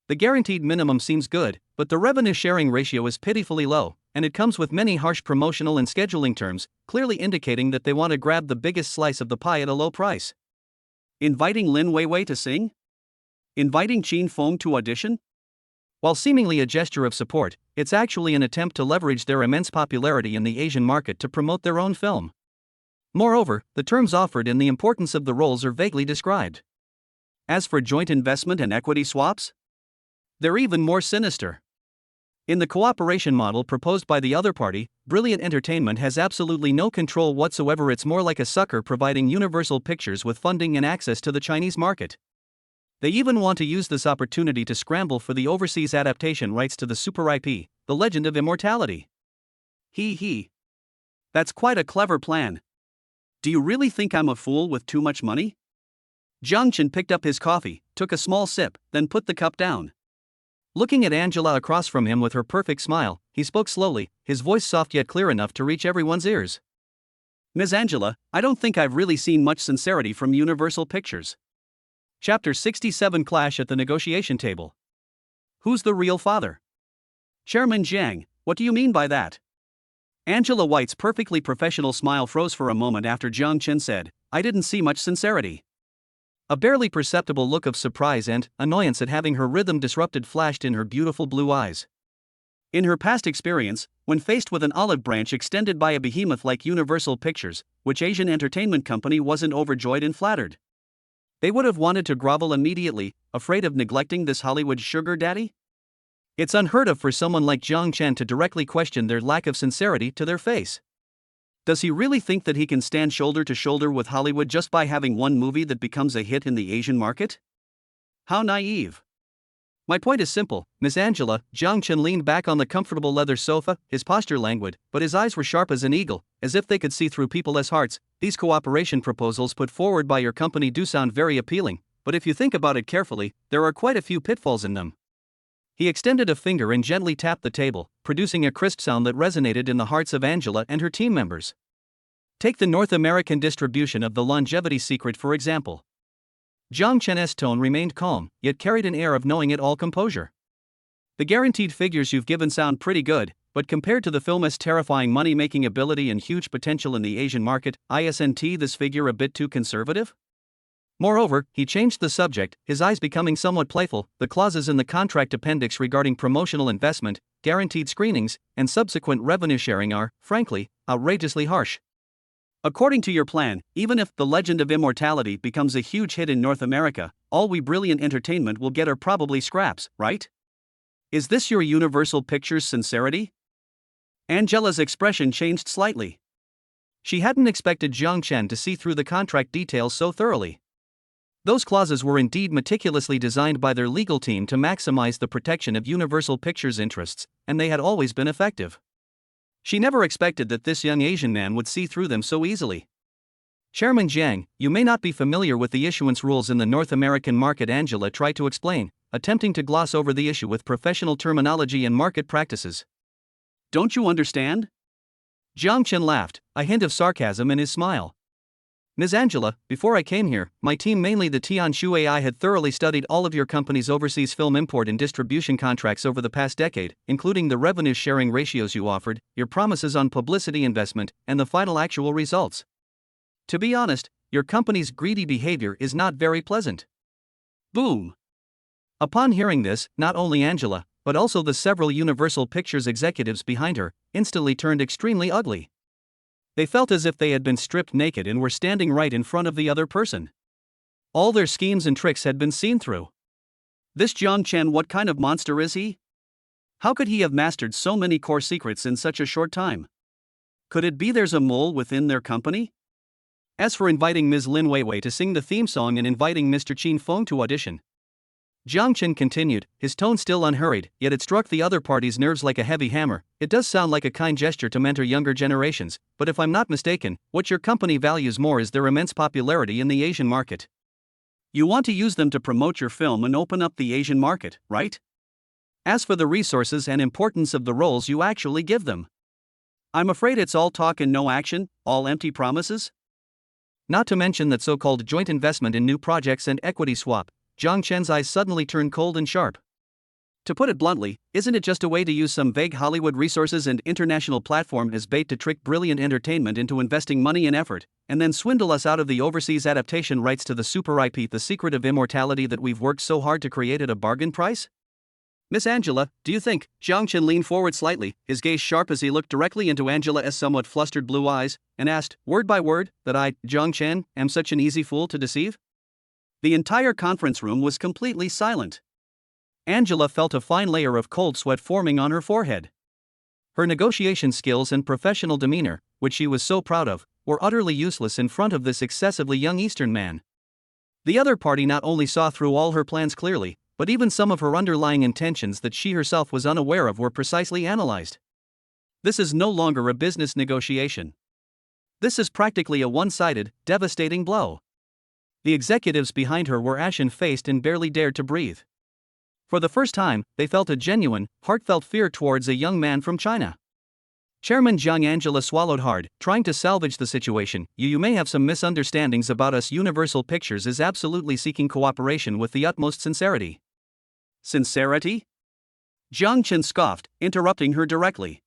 The guaranteed minimum seems good, but the revenue sharing ratio is pitifully low, and it comes with many harsh promotional and scheduling terms, clearly indicating that they want to grab the biggest slice of the pie at a low price. Inviting Lin Weiwei to sing? Inviting Qin Feng to audition? While seemingly a gesture of support, it's actually an attempt to leverage their immense popularity in the Asian market to promote their own film. Moreover, the terms offered and the importance of the roles are vaguely described. As for joint investment and equity swaps? They're even more sinister. In the cooperation model proposed by the other party, Brilliant Entertainment has absolutely no control whatsoever. It's more like a sucker providing Universal Pictures with funding and access to the Chinese market. They even want to use this opportunity to scramble for the overseas adaptation rights to the super IP, The Legend of Immortality. That's quite a clever plan. Do you really think I'm a fool with too much money? Jiang Chen picked up his coffee, took a small sip, then put the cup down. Looking at Angela across from him with her perfect smile, he spoke slowly, his voice soft yet clear enough to reach everyone's ears. Ms. Angela, I don't think I've really seen much sincerity from Universal Pictures. Chapter 67 Clash at the Negotiation Table. Who's the real father? Chairman Jiang, what do you mean by that? Angela White's perfectly professional smile froze for a moment after Jiang Chen said, I didn't see much sincerity. A barely perceptible look of surprise and annoyance at having her rhythm disrupted flashed in her beautiful blue eyes. In her past experience, when faced with an olive branch extended by a behemoth like Universal Pictures, which Asian entertainment company wasn't overjoyed and flattered? They would have wanted to grovel immediately, afraid of neglecting this Hollywood sugar daddy? It's unheard of for someone like Jiang Chen to directly question their lack of sincerity to their face. Does he really think that he can stand shoulder to shoulder with Hollywood just by having one movie that becomes a hit in the Asian market? How naive. My point is simple, Miss Angela. Jiang Chen leaned back on the comfortable leather sofa, his posture languid, but his eyes were sharp as an eagle, as if they could see through people's hearts. These cooperation proposals put forward by your company do sound very appealing, but if you think about it carefully, there are quite a few pitfalls in them. He extended a finger and gently tapped the table, producing a crisp sound that resonated in the hearts of Angela and her team members. Take the North American distribution of the longevity secret for example. Jiang Chen's tone remained calm, yet carried an air of knowing it all composure. The guaranteed figures you've given sound pretty good, but compared to the film's terrifying money-making ability and huge potential in the Asian market, isn't this figure a bit too conservative? Moreover, he changed the subject, his eyes becoming somewhat playful. The clauses in the contract appendix regarding promotional investment, guaranteed screenings, and subsequent revenue sharing are, frankly, outrageously harsh. According to your plan, even if The Legend of Immortality becomes a huge hit in North America, all we Brilliant Entertainment will get are probably scraps, right? Is this your Universal Pictures sincerity? Angela's expression changed slightly. She hadn't expected Jiang Chen to see through the contract details so thoroughly. Those clauses were indeed meticulously designed by their legal team to maximize the protection of Universal Pictures' interests, and they had always been effective. She never expected that this young Asian man would see through them so easily. Chairman Jiang, you may not be familiar with the issuance rules in the North American market, Angela tried to explain, attempting to gloss over the issue with professional terminology and market practices. Don't you understand? Jiang Chen laughed, a hint of sarcasm in his smile. Ms. Angela, before I came here, my team, mainly the Tianshu AI, had thoroughly studied all of your company's overseas film import and distribution contracts over the past decade, including the revenue sharing ratios you offered, your promises on publicity investment, and the final actual results. To be honest, your company's greedy behavior is not very pleasant. Boom. Upon hearing this, not only Angela, but also the several Universal Pictures executives behind her, instantly turned extremely ugly. They felt as if they had been stripped naked and were standing right in front of the other person. All their schemes and tricks had been seen through. This Jiang Chen, what kind of monster is he? How could he have mastered so many core secrets in such a short time? Could it be there's a mole within their company? As for inviting Ms. Lin Weiwei to sing the theme song and inviting Mr. Qin Feng to audition, Jiang Chen continued, his tone still unhurried, yet it struck the other party's nerves like a heavy hammer. It does sound like a kind gesture to mentor younger generations, but if I'm not mistaken, what your company values more is their immense popularity in the Asian market. You want to use them to promote your film and open up the Asian market, right? As for the resources and importance of the roles you actually give them, I'm afraid it's all talk and no action, all empty promises? Not to mention that so-called joint investment in new projects and equity swap. Jiang Chen's eyes suddenly turned cold and sharp. To put it bluntly, isn't it just a way to use some vague Hollywood resources and international platform as bait to trick Brilliant Entertainment into investing money and effort, and then swindle us out of the overseas adaptation rights to the super IP The Secret of Immortality that we've worked so hard to create at a bargain price? Miss Angela, do you think? Jiang Chen leaned forward slightly, his gaze sharp as he looked directly into Angela's somewhat flustered blue eyes, and asked, word by word, that I, Jiang Chen, am such an easy fool to deceive? The entire conference room was completely silent. Angela felt a fine layer of cold sweat forming on her forehead. Her negotiation skills and professional demeanor, which she was so proud of, were utterly useless in front of this excessively young Eastern man. The other party not only saw through all her plans clearly, but even some of her underlying intentions that she herself was unaware of were precisely analyzed. This is no longer a business negotiation. This is practically a one-sided, devastating blow. The executives behind her were ashen-faced and barely dared to breathe. For the first time, they felt a genuine, heartfelt fear towards a young man from China. Chairman Jiang. Angela swallowed hard, trying to salvage the situation. You may have some misunderstandings about us. Universal Pictures is absolutely seeking cooperation with the utmost sincerity. Sincerity? Jiang Chen scoffed, interrupting her directly.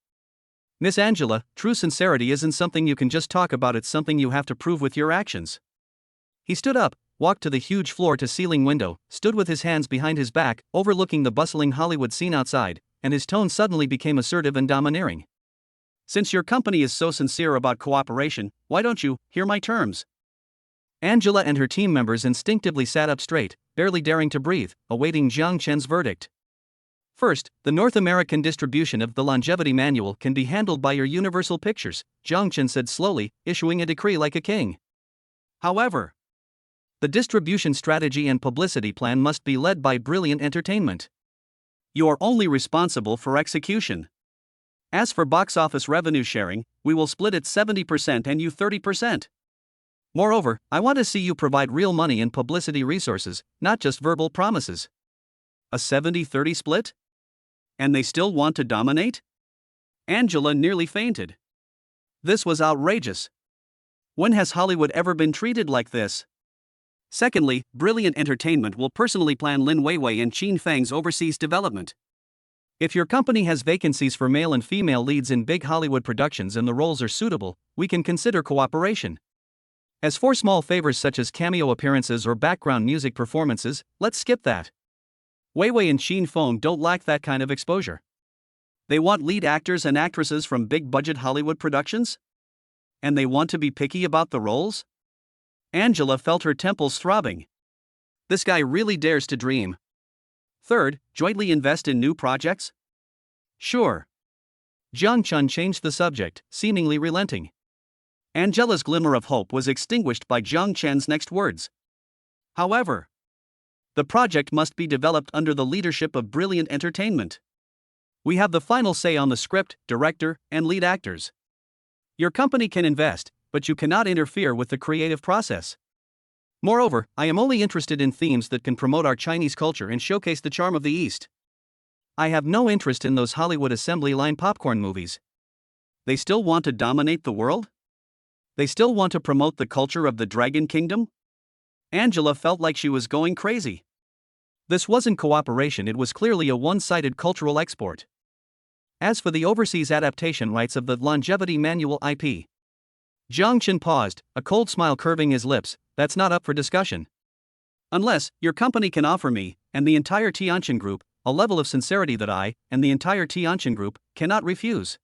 Miss Angela, true sincerity isn't something you can just talk about, it's something you have to prove with your actions. He stood up, walked to the huge floor-to-ceiling window, stood with his hands behind his back, overlooking the bustling Hollywood scene outside, and his tone suddenly became assertive and domineering. Since your company is so sincere about cooperation, why don't you hear my terms? Angela and her team members instinctively sat up straight, barely daring to breathe, awaiting Jiang Chen's verdict. First, the North American distribution of the longevity manual can be handled by your Universal Pictures, Jiang Chen said slowly, issuing a decree like a king. However, the distribution strategy and publicity plan must be led by Brilliant Entertainment. You are only responsible for execution. As for box office revenue sharing, we will split it 70% and you 30%. Moreover, I want to see you provide real money and publicity resources, not just verbal promises. A 70-30 split? And they still want to dominate? Angela nearly fainted. This was outrageous. When has Hollywood ever been treated like this? Secondly, Brilliant Entertainment will personally plan Lin Weiwei and Qin Feng's overseas development. If your company has vacancies for male and female leads in big Hollywood productions and the roles are suitable, we can consider cooperation. As for small favors such as cameo appearances or background music performances, let's skip that. Weiwei and Qin Feng don't lack that kind of exposure. They want lead actors and actresses from big-budget Hollywood productions? And they want to be picky about the roles? Angela felt her temples throbbing. This guy really dares to dream. Third, jointly invest in new projects? Sure. Jiang Chun changed the subject, seemingly relenting. Angela's glimmer of hope was extinguished by Jiang Chen's next words. However, the project must be developed under the leadership of Brilliant Entertainment. We have the final say on the script, director, and lead actors. Your company can invest, but you cannot interfere with the creative process. Moreover, I am only interested in themes that can promote our Chinese culture and showcase the charm of the East. I have no interest in those Hollywood assembly line popcorn movies. They still want to dominate the world? They still want to promote the culture of the Dragon Kingdom? Angela felt like she was going crazy. This wasn't cooperation, it was clearly a one-sided cultural export. As for the overseas adaptation rights of the Longevity Manual IP, Jiang Chen paused, a cold smile curving his lips. That's not up for discussion. Unless your company can offer me, and the entire Tianqin Group, a level of sincerity that I, and the entire Tianqin Group, cannot refuse.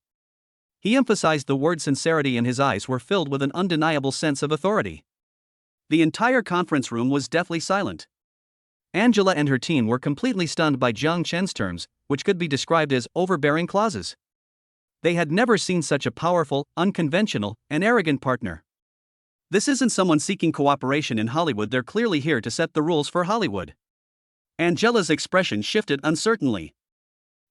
He emphasized the word sincerity and his eyes were filled with an undeniable sense of authority. The entire conference room was deathly silent. Angela and her team were completely stunned by Jiang Chen's terms, which could be described as overbearing clauses. They had never seen such a powerful, unconventional, and arrogant partner. This isn't someone seeking cooperation in Hollywood, they're clearly here to set the rules for Hollywood. Angela's expression shifted uncertainly.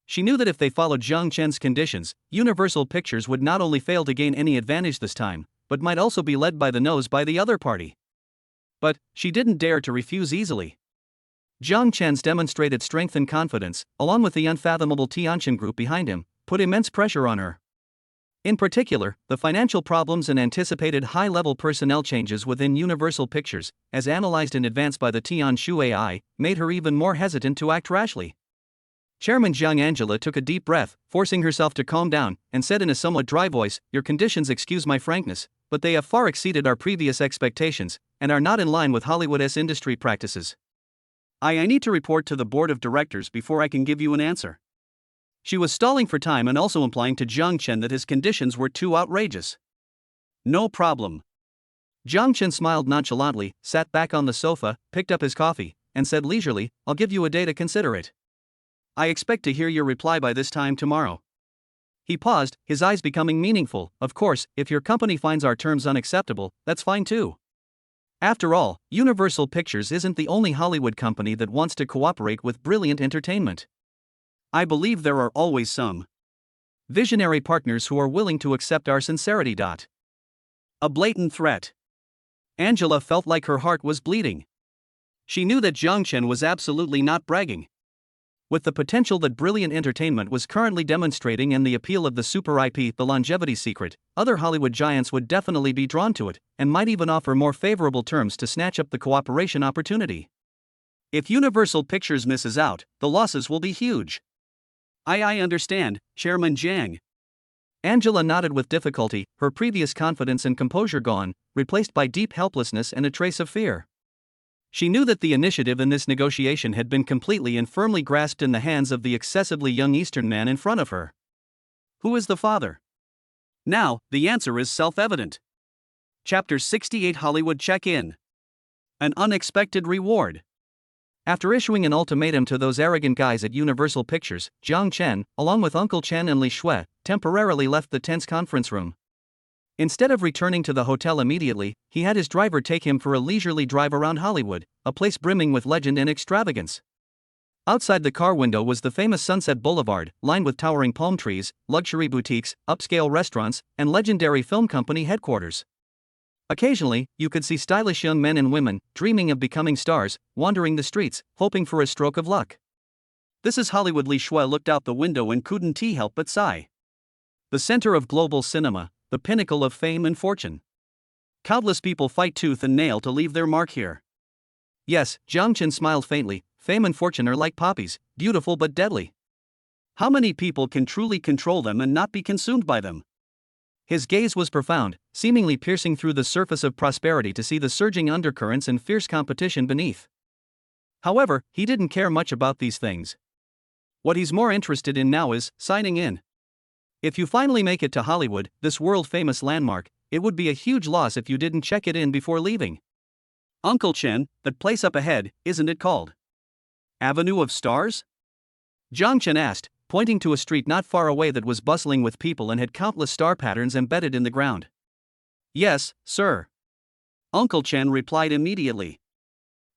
She knew that if they followed Jiang Chen's conditions, Universal Pictures would not only fail to gain any advantage this time, but might also be led by the nose by the other party. But she didn't dare to refuse easily. Jiang Chen's demonstrated strength and confidence, along with the unfathomable Tianqin Group behind him, put immense pressure on her. In particular, the financial problems and anticipated high-level personnel changes within Universal Pictures, as analyzed in advance by the Tianshu AI, made her even more hesitant to act rashly. Chairman Jiang Angela took a deep breath, forcing herself to calm down, and said in a somewhat dry voice, "Your conditions, excuse my frankness, but they have far exceeded our previous expectations, and are not in line with Hollywood's industry practices. I need to report to the board of directors before I can give you an answer." She was stalling for time and also implying to Jiang Chen that his conditions were too outrageous. "No problem." Jiang Chen smiled nonchalantly, sat back on the sofa, picked up his coffee, and said leisurely, "I'll give you a day to consider it. I expect to hear your reply by this time tomorrow." He paused, his eyes becoming meaningful. "Of course, if your company finds our terms unacceptable, that's fine too. After all, Universal Pictures isn't the only Hollywood company that wants to cooperate with Brilliant Entertainment. I believe there are always some visionary partners who are willing to accept our sincerity. A blatant threat. Angela felt like her heart was bleeding. She knew that Jiang Chen was absolutely not bragging. With the potential that Brilliant Entertainment was currently demonstrating and the appeal of the super IP, The Longevity Secret, other Hollywood giants would definitely be drawn to it, and might even offer more favorable terms to snatch up the cooperation opportunity. If Universal Pictures misses out, the losses will be huge. I understand, Chairman Jiang." Angela nodded with difficulty, her previous confidence and composure gone, replaced by deep helplessness and a trace of fear. She knew that the initiative in this negotiation had been completely and firmly grasped in the hands of the excessively young Eastern man in front of her. Who is the father? Now, the answer is self-evident. Chapter 68 Hollywood Check-In. An unexpected reward. After issuing an ultimatum to those arrogant guys at Universal Pictures, Jiang Chen, along with Uncle Chen and Li Shui, temporarily left the tense conference room. Instead of returning to the hotel immediately, he had his driver take him for a leisurely drive around Hollywood, a place brimming with legend and extravagance. Outside the car window was the famous Sunset Boulevard, lined with towering palm trees, luxury boutiques, upscale restaurants, and legendary film company headquarters. Occasionally, you could see stylish young men and women, dreaming of becoming stars, wandering the streets, hoping for a stroke of luck. "This is Hollywood." Li Shui looked out the window and couldn't help but sigh. The center of global cinema, the pinnacle of fame and fortune. Countless people fight tooth and nail to leave their mark here. Yes, Jiang Chen smiled faintly. Fame and fortune are like poppies, beautiful but deadly. How many people can truly control them and not be consumed by them? His gaze was profound, seemingly piercing through the surface of prosperity to see the surging undercurrents and fierce competition beneath. However, he didn't care much about these things. What he's more interested in now is signing in. If you finally make it to Hollywood, this world-famous landmark, it would be a huge loss if you didn't check it in before leaving. Uncle Chen, that place up ahead, isn't it called Avenue of Stars? Jiang Chen asked, pointing to a street not far away that was bustling with people and had countless star patterns embedded in the ground. Yes, sir. Uncle Chen replied immediately.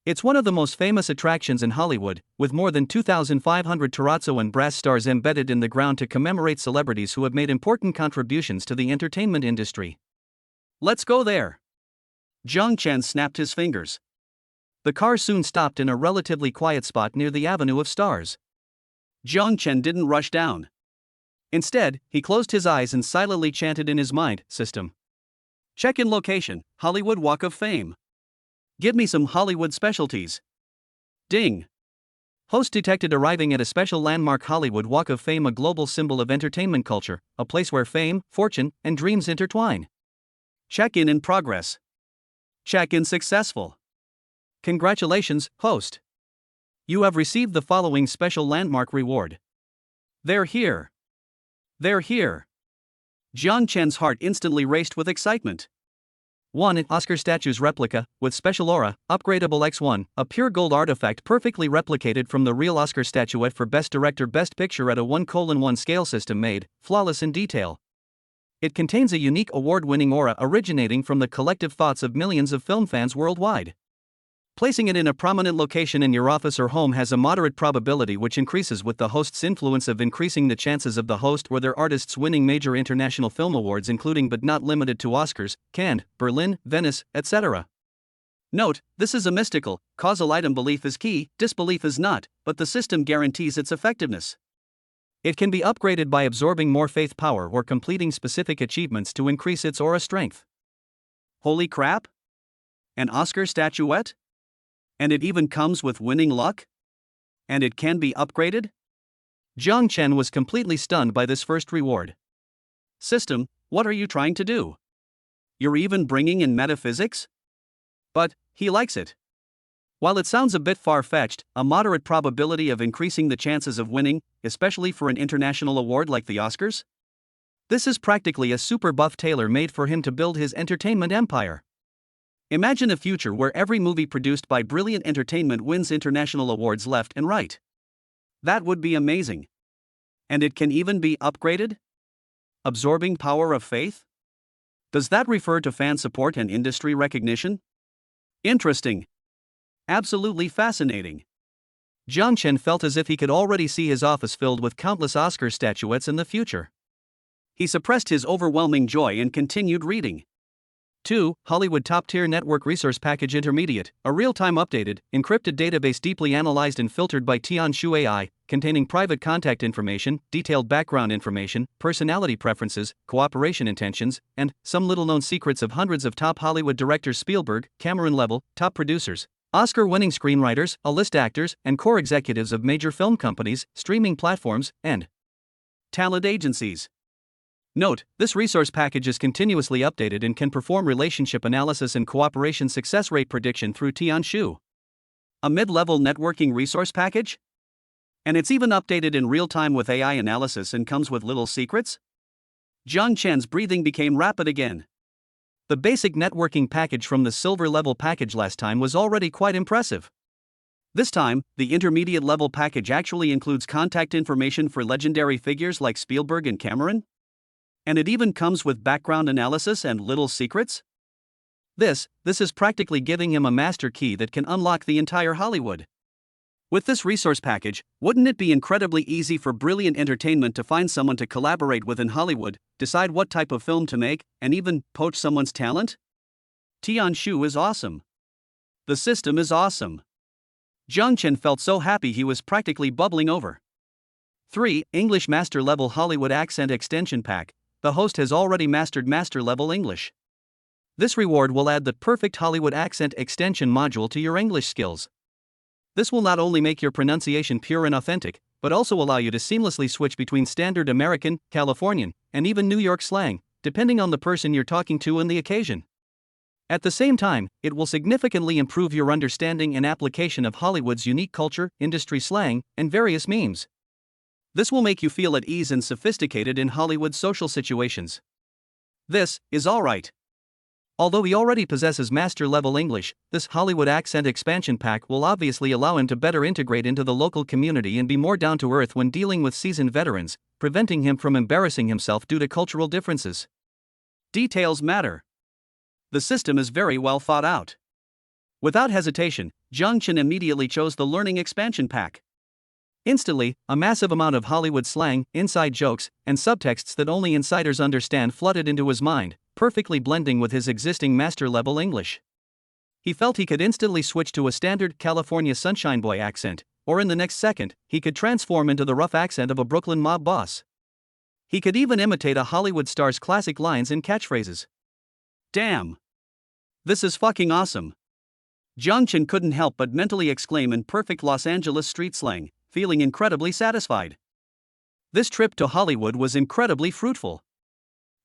It's one of the most famous attractions in Hollywood, with more than 2,500 terrazzo and brass stars embedded in the ground to commemorate celebrities who have made important contributions to the entertainment industry. Let's go there. Jiang Chen snapped his fingers. The car soon stopped in a relatively quiet spot near the Avenue of Stars. Jiang Chen didn't rush down. Instead, he closed his eyes and silently chanted in his mind, "System. Check-in location, Hollywood Walk of Fame. Give me some Hollywood specialties." Ding. Host detected arriving at a special landmark, Hollywood Walk of Fame, a global symbol of entertainment culture, a place where fame, fortune, and dreams intertwine. Check-in in progress. Check-in successful. Congratulations, host. You have received the following special landmark reward. They're here. They're here. Jiang Chen's heart instantly raced with excitement. 1. Oscar statue's replica, with special aura, upgradable X1, a pure gold artifact perfectly replicated from the real Oscar statuette for Best Director Best Picture at a 1:1 scale system made, flawless in detail. It contains a unique award-winning aura originating from the collective thoughts of millions of film fans worldwide. Placing it in a prominent location in your office or home has a moderate probability, which increases with the host's influence, of increasing the chances of the host or their artists winning major international film awards, including but not limited to Oscars, Cannes, Berlin, Venice, etc. Note, this is a mystical, causal item. Belief is key, disbelief is not, but the system guarantees its effectiveness. It can be upgraded by absorbing more faith power or completing specific achievements to increase its aura strength. Holy crap! An Oscar statuette? And it even comes with winning luck? And it can be upgraded? Jiang Chen was completely stunned by this first reward. System, what are you trying to do? You're even bringing in metaphysics? But he likes it. While it sounds a bit far-fetched, a moderate probability of increasing the chances of winning, especially for an international award like the Oscars? This is practically a super buff tailor-made for him to build his entertainment empire. Imagine a future where every movie produced by Brilliant Entertainment wins international awards left and right. That would be amazing. And it can even be upgraded? Absorbing power of faith? Does that refer to fan support and industry recognition? Interesting. Absolutely fascinating. Jiang Chen felt as if he could already see his office filled with countless Oscar statuettes in the future. He suppressed his overwhelming joy and continued reading. 2. Hollywood Top-Tier Network Resource Package Intermediate, a real-time updated, encrypted database deeply analyzed and filtered by Tianshu AI, containing private contact information, detailed background information, personality preferences, cooperation intentions, and some little-known secrets of hundreds of top Hollywood directors: Spielberg, Cameron-level, top producers, Oscar-winning screenwriters, A-list actors, and core executives of major film companies, streaming platforms, and talent agencies. Note, this resource package is continuously updated and can perform relationship analysis and cooperation success rate prediction through Tianshu. A mid-level networking resource package? And it's even updated in real time with AI analysis and comes with little secrets? Jiang Chen's breathing became rapid again. The basic networking package from the silver level package last time was already quite impressive. This time, the intermediate level package actually includes contact information for legendary figures like Spielberg and Cameron? And it even comes with background analysis and little secrets? This is practically giving him a master key that can unlock the entire Hollywood. With this resource package, wouldn't it be incredibly easy for Brilliant Entertainment to find someone to collaborate with in Hollywood, decide what type of film to make, and even poach someone's talent? Tianshu is awesome. The system is awesome. Jiang Chen felt so happy he was practically bubbling over. 3. English Master Level Hollywood Accent Extension Pack. The host has already mastered Master Level English. This reward will add the perfect Hollywood accent extension module to your English skills. This will not only make your pronunciation pure and authentic, but also allow you to seamlessly switch between standard American, Californian, and even New York slang, depending on the person you're talking to and the occasion. At the same time, it will significantly improve your understanding and application of Hollywood's unique culture, industry slang, and various memes. This will make you feel at ease and sophisticated in Hollywood's social situations. This is alright. Although he already possesses master-level English, this Hollywood accent expansion pack will obviously allow him to better integrate into the local community and be more down-to-earth when dealing with seasoned veterans, preventing him from embarrassing himself due to cultural differences. Details matter. The system is very well thought out. Without hesitation, Zhang Chen immediately chose the Learning Expansion Pack. Instantly, a massive amount of Hollywood slang, inside jokes, and subtexts that only insiders understand flooded into his mind, perfectly blending with his existing master-level English. He felt he could instantly switch to a standard California Sunshine Boy accent, or in the next second, he could transform into the rough accent of a Brooklyn mob boss. He could even imitate a Hollywood star's classic lines and catchphrases. Damn! This is fucking awesome! Zhang Chen couldn't help but mentally exclaim in perfect Los Angeles street slang, feeling incredibly satisfied. This trip to Hollywood was incredibly fruitful.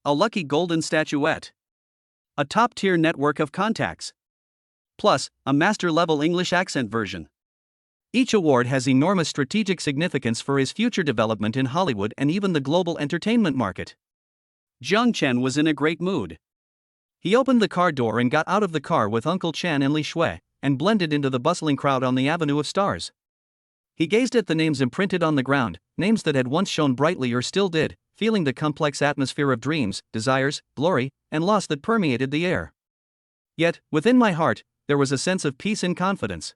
A lucky golden statuette. A top-tier network of contacts. Plus, a master-level English accent version. Each award has enormous strategic significance for his future development in Hollywood and even the global entertainment market. Zhang Chen was in a great mood. He opened the car door and got out of the car with Uncle Chen and Li Shui, and blended into the bustling crowd on the Avenue of Stars. He gazed at the names imprinted on the ground, names that had once shone brightly or still did, feeling the complex atmosphere of dreams, desires, glory, and loss that permeated the air. Yet, within my heart, there was a sense of peace and confidence.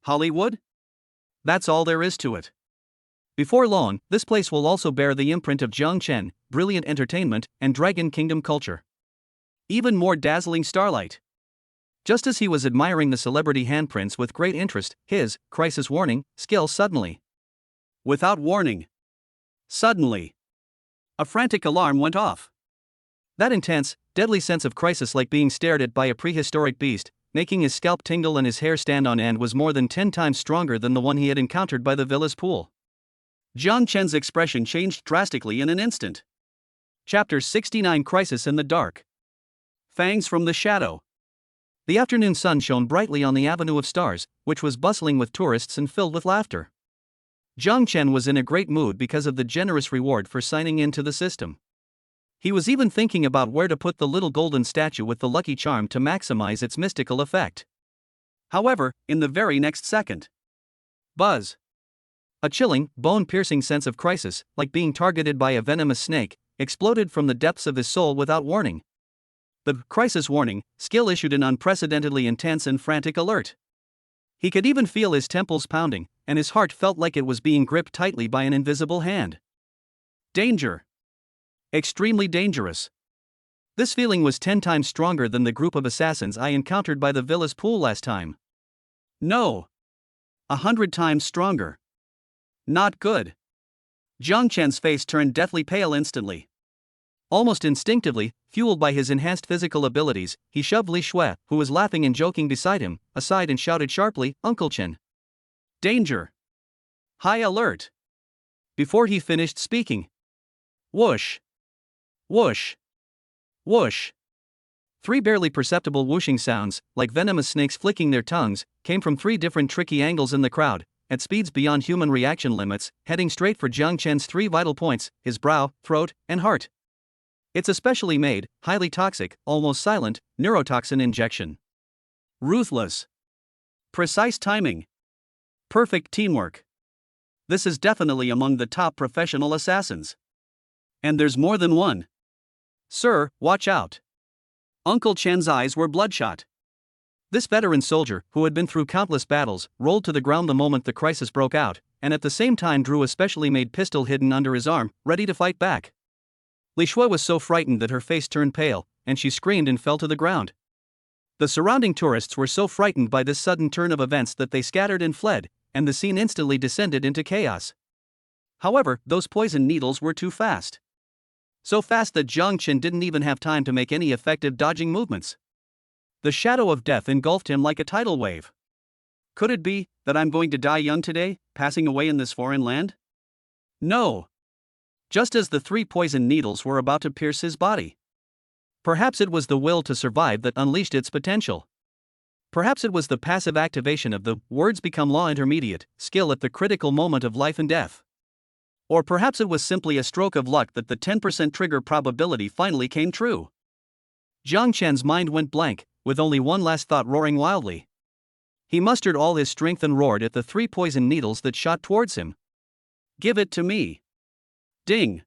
Hollywood? That's all there is to it. Before long, this place will also bear the imprint of Zhang Chen, brilliant entertainment, and Dragon Kingdom culture. Even more dazzling starlight. Just as he was admiring the celebrity handprints with great interest, his crisis warning skill suddenly. Without warning. Suddenly. A frantic alarm went off. That intense, deadly sense of crisis, like being stared at by a prehistoric beast, making his scalp tingle and his hair stand on end, was more than 10 times stronger than the one he had encountered by the villa's pool. Zhang Chen's expression changed drastically in an instant. Chapter 69: Crisis in the Dark. Fangs from the Shadow. The afternoon sun shone brightly on the Avenue of Stars, which was bustling with tourists and filled with laughter. Zhang Chen was in a great mood because of the generous reward for signing into the system. He was even thinking about where to put the little golden statue with the lucky charm to maximize its mystical effect. However, in the very next second, buzz! A chilling, bone-piercing sense of crisis, like being targeted by a venomous snake, exploded from the depths of his soul without warning. The crisis warning skill issued an unprecedentedly intense and frantic alert. He could even feel his temples pounding, and his heart felt like it was being gripped tightly by an invisible hand. Danger. Extremely dangerous. This feeling was 10 times stronger than the group of assassins I encountered by the villa's pool last time. No. 100 times stronger. Not good. Zhang Chen's face turned deathly pale instantly. Almost instinctively, fueled by his enhanced physical abilities, he shoved Li Shui, who was laughing and joking beside him, aside and shouted sharply, "Uncle Chen! Danger! High alert!" Before he finished speaking. Whoosh! Whoosh! Whoosh! 3 barely perceptible whooshing sounds, like venomous snakes flicking their tongues, came from 3 different tricky angles in the crowd, at speeds beyond human reaction limits, heading straight for Zhang Chen's 3 vital points: his brow, throat, and heart. It's a specially made, highly toxic, almost silent, neurotoxin injection. Ruthless. Precise timing. Perfect teamwork. This is definitely among the top professional assassins. And there's more than one. Sir, watch out. Uncle Chen's eyes were bloodshot. This veteran soldier, who had been through countless battles, rolled to the ground the moment the crisis broke out, and at the same time drew a specially made pistol hidden under his arm, ready to fight back. Li Shui was so frightened that her face turned pale, and she screamed and fell to the ground. The surrounding tourists were so frightened by this sudden turn of events that they scattered and fled, and the scene instantly descended into chaos. However, those poison needles were too fast. So fast that Jiang Chen didn't even have time to make any effective dodging movements. The shadow of death engulfed him like a tidal wave. Could it be that I'm going to die young today, passing away in this foreign land? No. Just as the 3 poison needles were about to pierce his body. Perhaps it was the will to survive that unleashed its potential. Perhaps it was the passive activation of the words become law intermediate skill at the critical moment of life and death. Or perhaps it was simply a stroke of luck that the 10% trigger probability finally came true. Jiang Chen's mind went blank, with only one last thought roaring wildly. He mustered all his strength and roared at the 3 poison needles that shot towards him. Give it to me. Ding.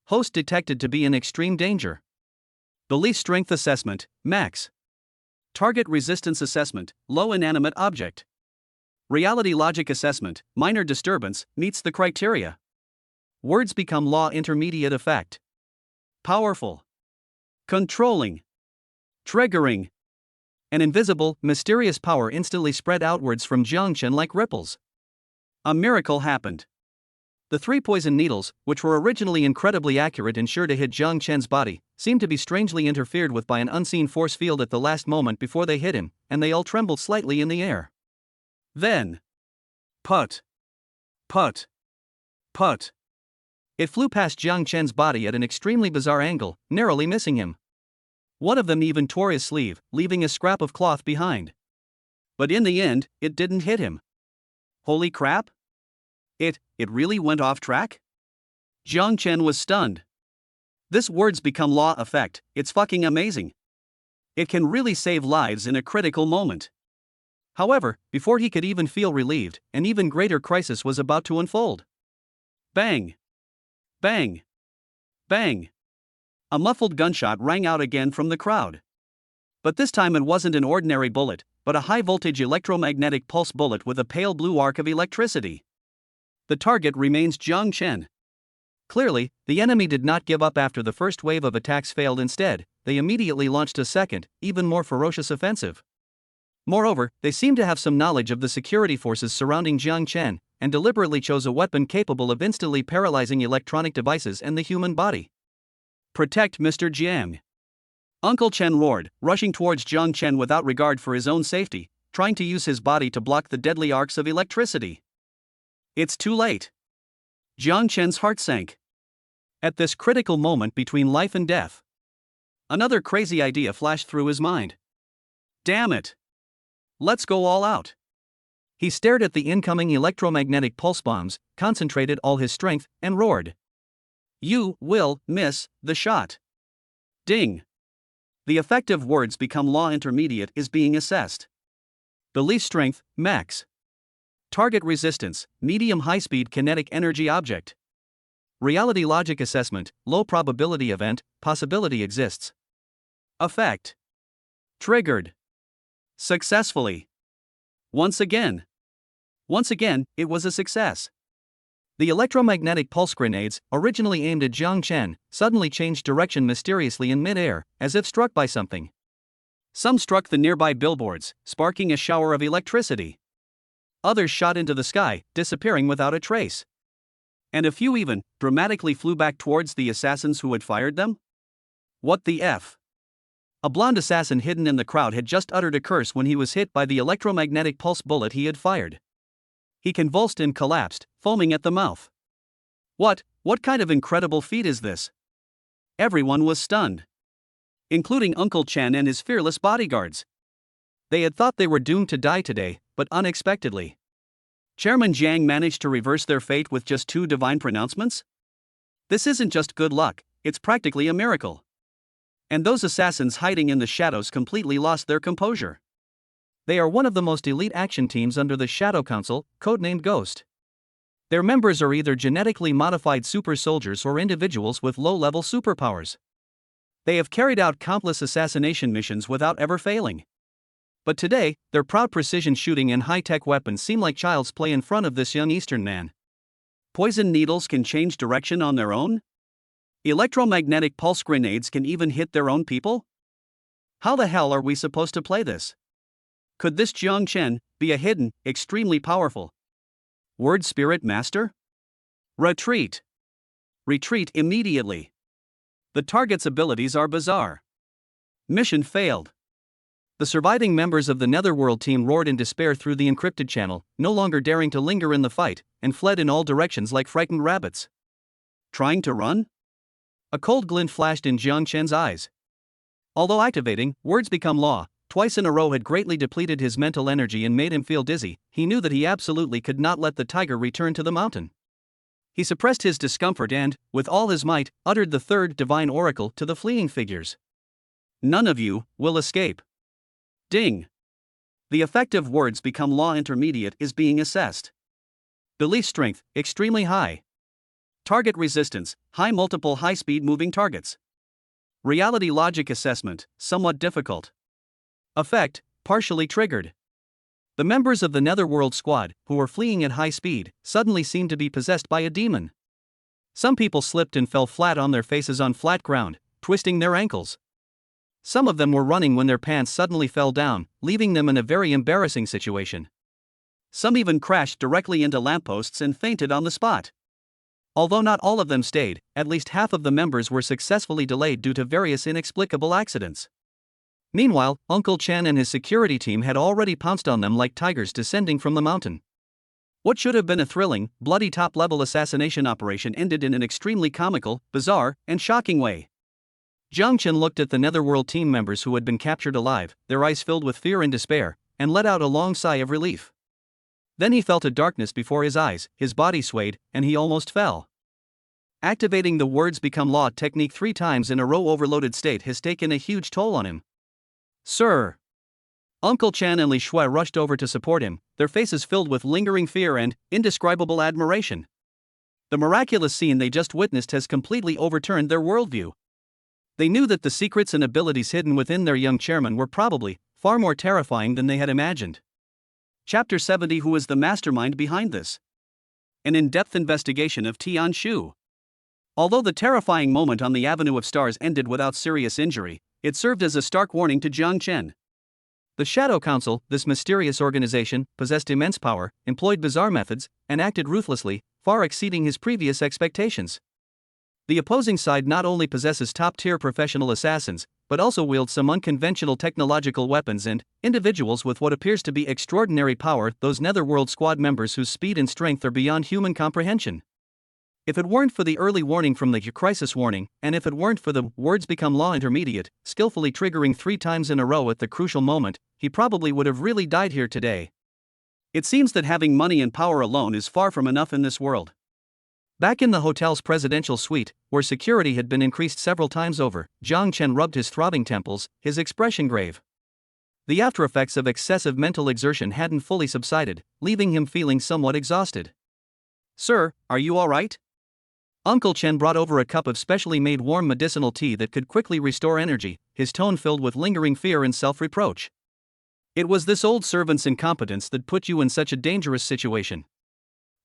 Host detected to be in extreme danger. Belief strength assessment, max. Target resistance assessment, low inanimate object. Reality logic assessment, minor disturbance, meets the criteria. Words become law intermediate effect. Powerful. Controlling. Triggering. An invisible, mysterious power instantly spread outwards from Jiang Chen like ripples. A miracle happened. The 3 poison needles, which were originally incredibly accurate and sure to hit Jiang Chen's body, seemed to be strangely interfered with by an unseen force field at the last moment before they hit him, and they all trembled slightly in the air. Then. Put. Put. Put. It flew past Jiang Chen's body at an extremely bizarre angle, narrowly missing him. One of them even tore his sleeve, leaving a scrap of cloth behind. But in the end, it didn't hit him. Holy crap! It really went off track? Jiang Chen was stunned. This words become law effect, it's fucking amazing. It can really save lives in a critical moment. However, before he could even feel relieved, an even greater crisis was about to unfold. Bang! Bang! Bang! A muffled gunshot rang out again from the crowd. But this time it wasn't an ordinary bullet, but a high-voltage electromagnetic pulse bullet with a pale blue arc of electricity. The target remains Jiang Chen. Clearly, the enemy did not give up after the first wave of attacks failed. Instead, they immediately launched a second, even more ferocious offensive. Moreover, they seemed to have some knowledge of the security forces surrounding Jiang Chen, and deliberately chose a weapon capable of instantly paralyzing electronic devices and the human body. Protect Mr. Jiang! Uncle Chen roared, rushing towards Jiang Chen without regard for his own safety, trying to use his body to block the deadly arcs of electricity. It's too late. Jiang Chen's heart sank. At this critical moment between life and death, another crazy idea flashed through his mind. Damn it! Let's go all out. He stared at the incoming electromagnetic pulse bombs, concentrated all his strength, and roared. You will miss the shot. Ding! The effective words become law intermediate is being assessed. Belief strength, max. Target resistance, medium high-speed kinetic energy object. Reality logic assessment, low probability event, possibility exists. Effect. Triggered. Successfully. Once again, it was a success. The electromagnetic pulse grenades, originally aimed at Jiang Chen, suddenly changed direction mysteriously in mid-air, as if struck by something. Some struck the nearby billboards, sparking a shower of electricity. Others shot into the sky, disappearing without a trace. And a few even, dramatically flew back towards the assassins who had fired them? What the F? A blonde assassin hidden in the crowd had just uttered a curse when he was hit by the electromagnetic pulse bullet he had fired. He convulsed and collapsed, foaming at the mouth. What kind of incredible feat is this? Everyone was stunned. Including Uncle Chen and his fearless bodyguards. They had thought they were doomed to die today, but unexpectedly. Chairman Jiang managed to reverse their fate with just 2 divine pronouncements? This isn't just good luck, it's practically a miracle. And those assassins hiding in the shadows completely lost their composure. They are one of the most elite action teams under the Shadow Council, codenamed Ghost. Their members are either genetically modified super soldiers or individuals with low-level superpowers. They have carried out countless assassination missions without ever failing. But today, their proud precision shooting and high-tech weapons seem like child's play in front of this young Eastern man. Poison needles can change direction on their own? Electromagnetic pulse grenades can even hit their own people? How the hell are we supposed to play this? Could this Jiang Chen be a hidden, extremely powerful word spirit master? Retreat! Retreat immediately! The target's abilities are bizarre. Mission failed. The surviving members of the Netherworld team roared in despair through the encrypted channel, no longer daring to linger in the fight, and fled in all directions like frightened rabbits. Trying to run? A cold glint flashed in Jiang Chen's eyes. Although activating Words Become Law twice in a row had greatly depleted his mental energy and made him feel dizzy, he knew that he absolutely could not let the tiger return to the mountain. He suppressed his discomfort and, with all his might, uttered the third divine oracle to the fleeing figures. None of you will escape. Ding. The effect of Words Become Law intermediate is being assessed. Belief strength, extremely high. Target resistance, high multiple high-speed moving targets. Reality logic assessment, somewhat difficult. Effect, partially triggered. The members of the Netherworld squad, who were fleeing at high speed, suddenly seemed to be possessed by a demon. Some people slipped and fell flat on their faces on flat ground, twisting their ankles. Some of them were running when their pants suddenly fell down, leaving them in a very embarrassing situation. Some even crashed directly into lampposts and fainted on the spot. Although not all of them stayed, at least half of the members were successfully delayed due to various inexplicable accidents. Meanwhile, Uncle Chen and his security team had already pounced on them like tigers descending from the mountain. What should have been a thrilling, bloody top-level assassination operation ended in an extremely comical, bizarre, and shocking way. Jiang Chen looked at the Netherworld team members who had been captured alive, their eyes filled with fear and despair, and let out a long sigh of relief. Then he felt a darkness before his eyes, his body swayed, and he almost fell. Activating the Words Become Law technique 3 times in a row overloaded state has taken a huge toll on him. Sir! Uncle Chen and Li Shui rushed over to support him, their faces filled with lingering fear and indescribable admiration. The miraculous scene they just witnessed has completely overturned their worldview. They knew that the secrets and abilities hidden within their young chairman were probably far more terrifying than they had imagined. Chapter 70. Who is the mastermind behind this? An in-depth investigation of Tian Shu. Although the terrifying moment on the Avenue of Stars ended without serious injury, it served as a stark warning to Jiang Chen. The Shadow Council, this mysterious organization, possessed immense power, employed bizarre methods, and acted ruthlessly, far exceeding his previous expectations. The opposing side not only possesses top-tier professional assassins, but also wields some unconventional technological weapons and individuals with what appears to be extraordinary power, those Netherworld squad members whose speed and strength are beyond human comprehension. If it weren't for the early warning from the crisis warning, and if it weren't for the Words Become Law intermediate, skillfully triggering 3 times in a row at the crucial moment, he probably would have really died here today. It seems that having money and power alone is far from enough in this world. Back in the hotel's presidential suite, where security had been increased several times over, Jiang Chen rubbed his throbbing temples, his expression grave. The aftereffects of excessive mental exertion hadn't fully subsided, leaving him feeling somewhat exhausted. Sir, are you all right? Uncle Chen brought over a cup of specially made warm medicinal tea that could quickly restore energy, his tone filled with lingering fear and self-reproach. It was this old servant's incompetence that put you in such a dangerous situation.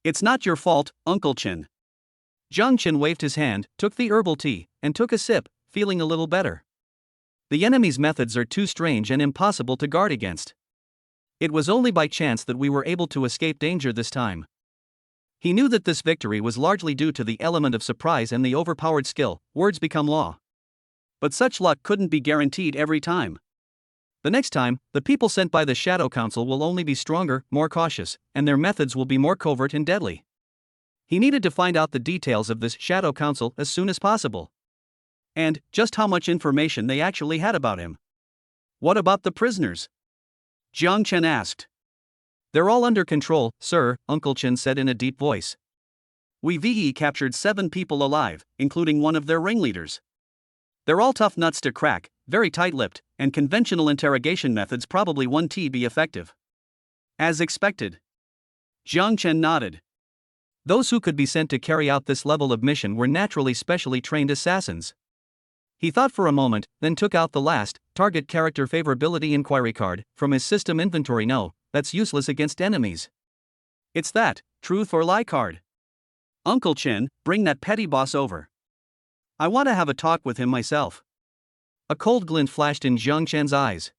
It's not your fault, Uncle Chen. Jiang Chen waved his hand, took the herbal tea, and took a sip, feeling a little better. The enemy's methods are too strange and impossible to guard against. It was only by chance that we were able to escape danger this time. He knew that this victory was largely due to the element of surprise and the overpowered skill, Words Become Law. But such luck couldn't be guaranteed every time. The next time, the people sent by the Shadow Council will only be stronger, more cautious, and their methods will be more covert and deadly. He needed to find out the details of this Shadow Council as soon as possible. And just how much information they actually had about him. What about the prisoners? Jiang Chen asked. They're all under control, sir, Uncle Chen said in a deep voice. We've captured 7 people alive, including one of their ringleaders. They're all tough nuts to crack, very tight-lipped, and conventional interrogation methods probably won't be effective. As expected. Jiang Chen nodded. Those who could be sent to carry out this level of mission were naturally specially trained assassins. He thought for a moment, then took out the last, target character favorability inquiry card, from his system inventory. No, that's useless against enemies. It's that, truth or lie card. Uncle Chen, bring that petty boss over. I want to have a talk with him myself. A cold glint flashed in Jiang Chen's eyes.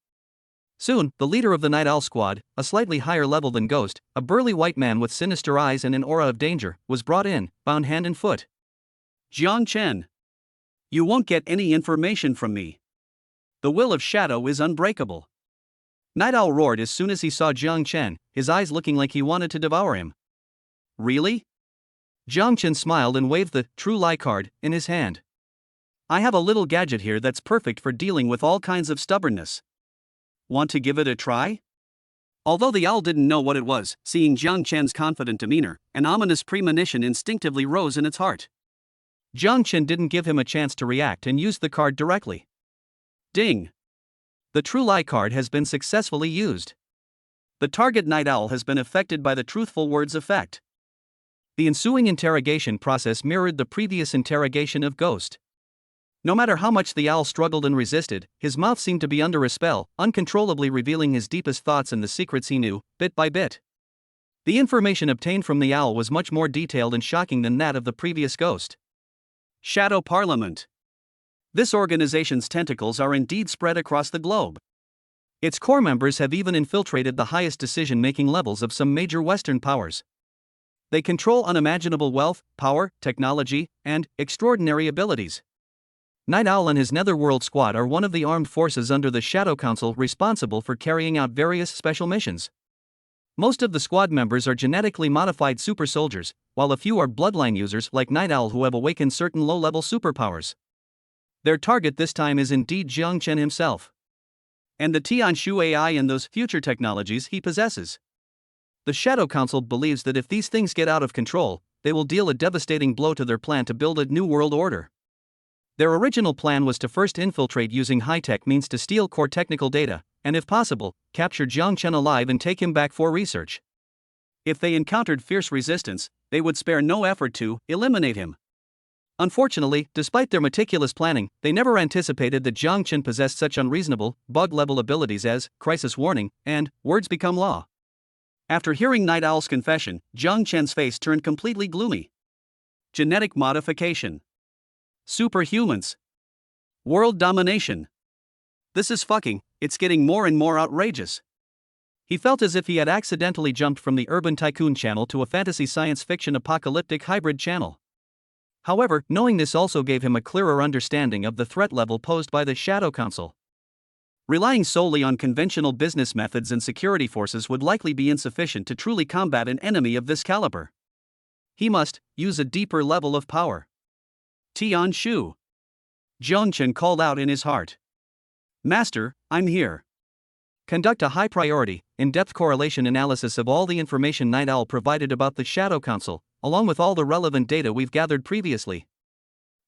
Soon, the leader of the Night Owl squad, a slightly higher level than Ghost, a burly white man with sinister eyes and an aura of danger, was brought in, bound hand and foot. Jiang Chen. You won't get any information from me. The will of Shadow is unbreakable. Night Owl roared as soon as he saw Jiang Chen, his eyes looking like he wanted to devour him. Really? Jiang Chen smiled and waved the True Lie card in his hand. I have a little gadget here that's perfect for dealing with all kinds of stubbornness. Want to give it a try? Although the owl didn't know what it was, seeing Jiang Chen's confident demeanor, an ominous premonition instinctively rose in its heart. Jiang Chen didn't give him a chance to react and used the card directly. Ding! The True Lie card has been successfully used. The target Night Owl has been affected by the truthful words effect. The ensuing interrogation process mirrored the previous interrogation of Ghost. No matter how much the owl struggled and resisted, his mouth seemed to be under a spell, uncontrollably revealing his deepest thoughts and the secrets he knew, bit by bit. The information obtained from the owl was much more detailed and shocking than that of the previous Ghost. Shadow Parliament. This organization's tentacles are indeed spread across the globe. Its core members have even infiltrated the highest decision-making levels of some major Western powers. They control unimaginable wealth, power, technology, and extraordinary abilities. Night Owl and his Netherworld Squad are one of the armed forces under the Shadow Council responsible for carrying out various special missions. Most of the squad members are genetically modified super soldiers, while a few are bloodline users like Night Owl who have awakened certain low-level superpowers. Their target this time is indeed Jiang Chen himself. And the Tianshu AI and those future technologies he possesses. The Shadow Council believes that if these things get out of control, they will deal a devastating blow to their plan to build a new world order. Their original plan was to first infiltrate using high-tech means to steal core technical data, and if possible, capture Jiang Chen alive and take him back for research. If they encountered fierce resistance, they would spare no effort to eliminate him. Unfortunately, despite their meticulous planning, they never anticipated that Jiang Chen possessed such unreasonable, bug-level abilities as crisis warning and words become law. After hearing Night Owl's confession, Jiang Chen's face turned completely gloomy. Genetic modification. Superhumans. World domination. This is fucking, it's getting more and more outrageous. He felt as if he had accidentally jumped from the Urban Tycoon channel to a fantasy science fiction apocalyptic hybrid channel. However, knowing this also gave him a clearer understanding of the threat level posed by the Shadow Council. Relying solely on conventional business methods and security forces would likely be insufficient to truly combat an enemy of this caliber. He must use a deeper level of power. Tianshu. Jiang Chen called out in his heart. Master, I'm here. Conduct a high-priority, in-depth correlation analysis of all the information Night Owl provided about the Shadow Council, along with all the relevant data we've gathered previously.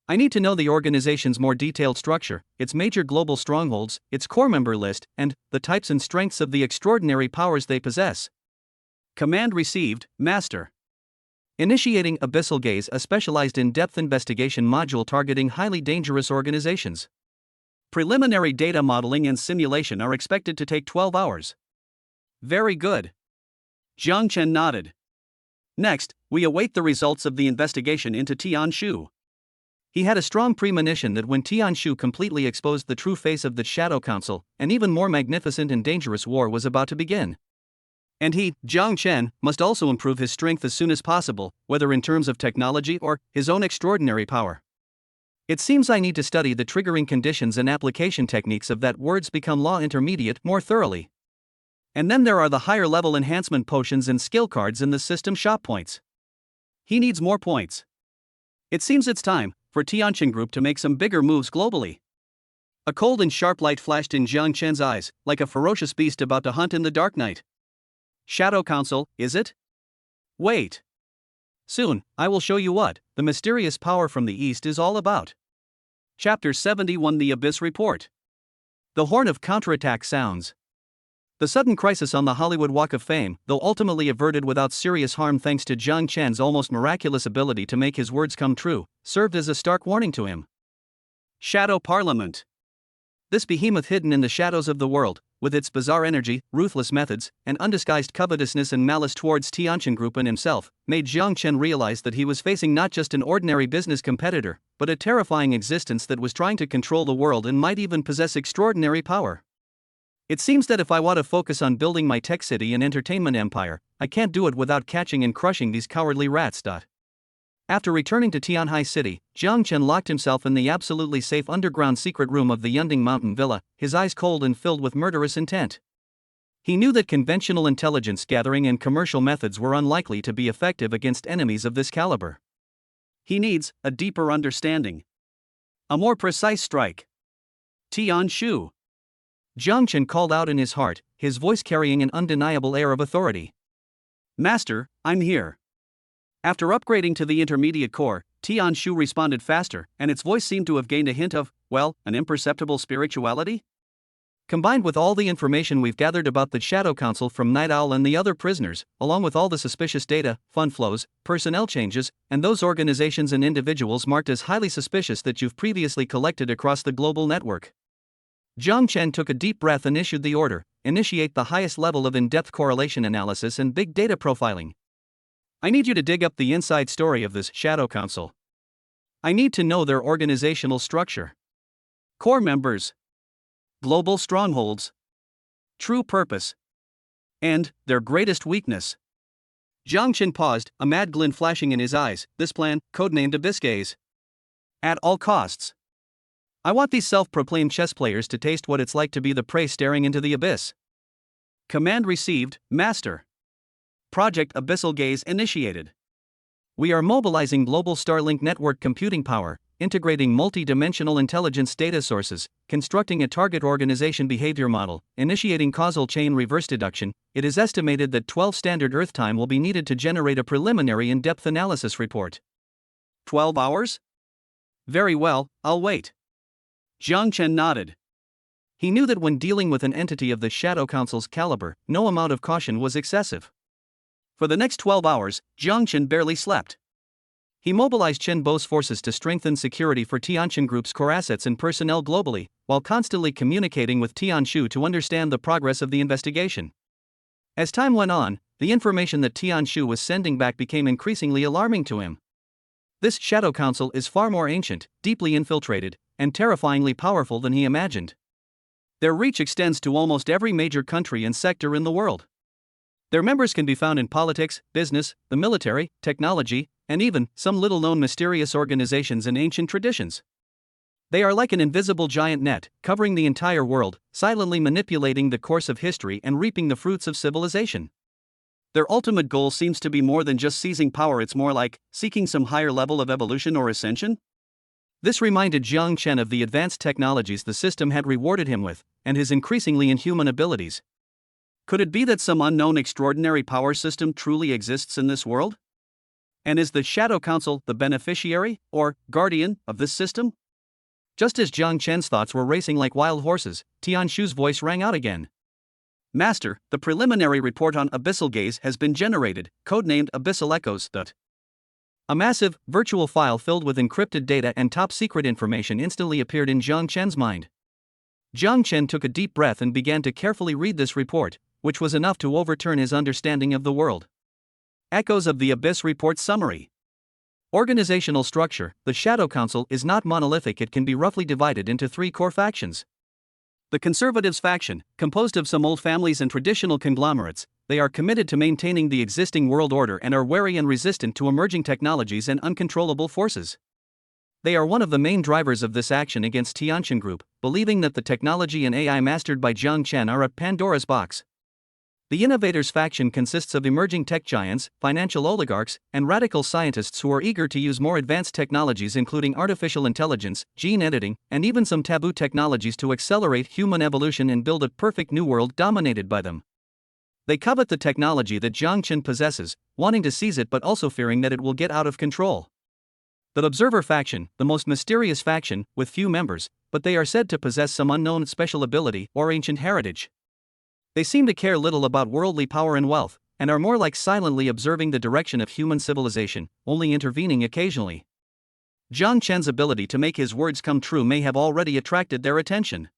I need to know the organization's more detailed structure, its major global strongholds, its core member list, and the types and strengths of the extraordinary powers they possess. Command received, Master. Initiating Abyssal Gaze, a specialized in-depth investigation module targeting highly dangerous organizations. Preliminary data modeling and simulation are expected to take 12 hours. Very good. Jiang Chen nodded. Next, we await the results of the investigation into Tianshu. He had a strong premonition that when Tianshu completely exposed the true face of the Shadow Council, an even more magnificent and dangerous war was about to begin. And he, Jiang Chen, must also improve his strength as soon as possible, whether in terms of technology or his own extraordinary power. It seems I need to study the triggering conditions and application techniques of that words become law intermediate more thoroughly. And then there are the higher level enhancement potions and skill cards in the system shop points. He needs more points. It seems it's time for Tianchen Group to make some bigger moves globally. A cold and sharp light flashed in Jiang Chen's eyes, like a ferocious beast about to hunt in the dark night. Shadow Council, is it? Wait. Soon, I will show you what the mysterious power from the East is all about. Chapter 71, The Abyss Report. The horn of counterattack sounds. The sudden crisis on the Hollywood Walk of Fame, though ultimately averted without serious harm thanks to Jiang Chen's almost miraculous ability to make his words come true, served as a stark warning to him. Shadow Parliament. This behemoth hidden in the shadows of the world, with its bizarre energy, ruthless methods, and undisguised covetousness and malice towards Tianchen Group and himself, made Jiang Chen realize that he was facing not just an ordinary business competitor, but a terrifying existence that was trying to control the world and might even possess extraordinary power. It seems that if I want to focus on building my tech city and entertainment empire, I can't do it without catching and crushing these cowardly rats. After returning to Tianhai City, Jiang Chen locked himself in the absolutely safe underground secret room of the Yunding Mountain Villa, his eyes cold and filled with murderous intent. He knew that conventional intelligence gathering and commercial methods were unlikely to be effective against enemies of this caliber. He needs a deeper understanding, a more precise strike. Tian Shu. Jiang Chen called out in his heart, his voice carrying an undeniable air of authority. Master, I'm here. After upgrading to the intermediate core, Tian Shu responded faster, and its voice seemed to have gained a hint of, well, an imperceptible spirituality? Combined with all the information we've gathered about the Shadow Council from Night Owl and the other prisoners, along with all the suspicious data, fund flows, personnel changes, and those organizations and individuals marked as highly suspicious that you've previously collected across the global network. Jiang Chen took a deep breath and issued the order: initiate the highest level of in-depth correlation analysis and big data profiling. I need you to dig up the inside story of this Shadow Council. I need to know their organizational structure, core members, global strongholds, true purpose, and their greatest weakness. Jiang Chen paused, a mad glint flashing in his eyes. This plan, codenamed Abyss Gaze. At all costs. I want these self-proclaimed chess players to taste what it's like to be the prey staring into the abyss. Command received, Master. Project Abyssal Gaze initiated. We are mobilizing global Starlink network computing power, integrating multi-dimensional intelligence data sources, constructing a target organization behavior model, initiating causal chain reverse deduction. It is estimated that 12 standard Earth time will be needed to generate a preliminary in-depth analysis report. 12 hours? Very well, I'll wait. Jiang Chen nodded. He knew that when dealing with an entity of the Shadow Council's caliber, no amount of caution was excessive. For the next 12 hours, Jiang Chen barely slept. He mobilized Chen Bo's forces to strengthen security for Tianchen Group's core assets and personnel globally, while constantly communicating with Tian Shu to understand the progress of the investigation. As time went on, the information that Tian Shu was sending back became increasingly alarming to him. This Shadow Council is far more ancient, deeply infiltrated, and terrifyingly powerful than he imagined. Their reach extends to almost every major country and sector in the world. Their members can be found in politics, business, the military, technology, and even some little-known mysterious organizations and ancient traditions. They are like an invisible giant net, covering the entire world, silently manipulating the course of history and reaping the fruits of civilization. Their ultimate goal seems to be more than just seizing power. It's more like seeking some higher level of evolution or ascension. This reminded Jiang Chen of the advanced technologies the system had rewarded him with, and his increasingly inhuman abilities. Could it be that some unknown extraordinary power system truly exists in this world? And is the Shadow Council the beneficiary, or guardian, of this system? Just as Jiang Chen's thoughts were racing like wild horses, Tian Shu's voice rang out again. Master, the preliminary report on Abyssal Gaze has been generated, codenamed Abyssal Echoes. A massive, virtual file filled with encrypted data and top-secret information instantly appeared in Jiang Chen's mind. Jiang Chen took a deep breath and began to carefully read this report, which was enough to overturn his understanding of the world. Echoes of the Abyss Report Summary. Organizational structure: the Shadow Council is not monolithic. It can be roughly divided into 3 core factions. The Conservatives faction, composed of some old families and traditional conglomerates, they are committed to maintaining the existing world order and are wary and resistant to emerging technologies and uncontrollable forces. They are one of the main drivers of this action against Tianchen Group, believing that the technology and AI mastered by Jiang Chen are a Pandora's box. The Innovators faction consists of emerging tech giants, financial oligarchs, and radical scientists who are eager to use more advanced technologies including artificial intelligence, gene editing, and even some taboo technologies to accelerate human evolution and build a perfect new world dominated by them. They covet the technology that Jiang Chen possesses, wanting to seize it but also fearing that it will get out of control. The Observer faction, the most mysterious faction, with few members, but they are said to possess some unknown special ability or ancient heritage. They seem to care little about worldly power and wealth, and are more like silently observing the direction of human civilization, only intervening occasionally. Jiang Chen's ability to make his words come true may have already attracted their attention.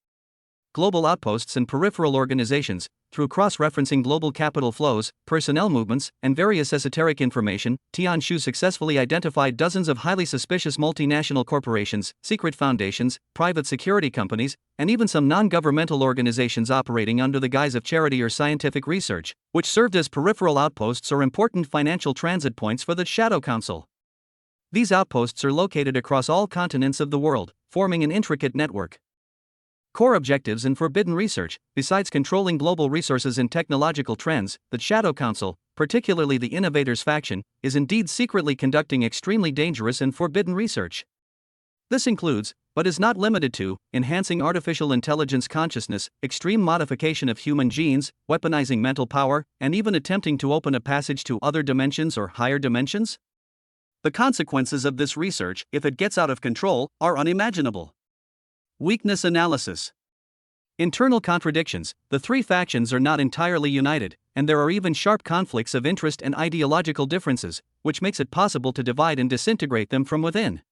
Global outposts and peripheral organizations, through cross-referencing global capital flows, personnel movements, and various esoteric information, Tian Shu successfully identified dozens of highly suspicious multinational corporations, secret foundations, private security companies, and even some non-governmental organizations operating under the guise of charity or scientific research, which served as peripheral outposts or important financial transit points for the Shadow Council. These outposts are located across all continents of the world, forming an intricate network. Core objectives and forbidden research. Besides controlling global resources and technological trends, the Shadow Council, particularly the Innovators faction, is indeed secretly conducting extremely dangerous and forbidden research. This includes, but is not limited to, enhancing artificial intelligence consciousness, extreme modification of human genes, weaponizing mental power, and even attempting to open a passage to other dimensions or higher dimensions. The consequences of this research, if it gets out of control, are unimaginable. Weakness analysis. Internal contradictions. The three factions are not entirely united, and there are even sharp conflicts of interest and ideological differences, which makes it possible to divide and disintegrate them from within.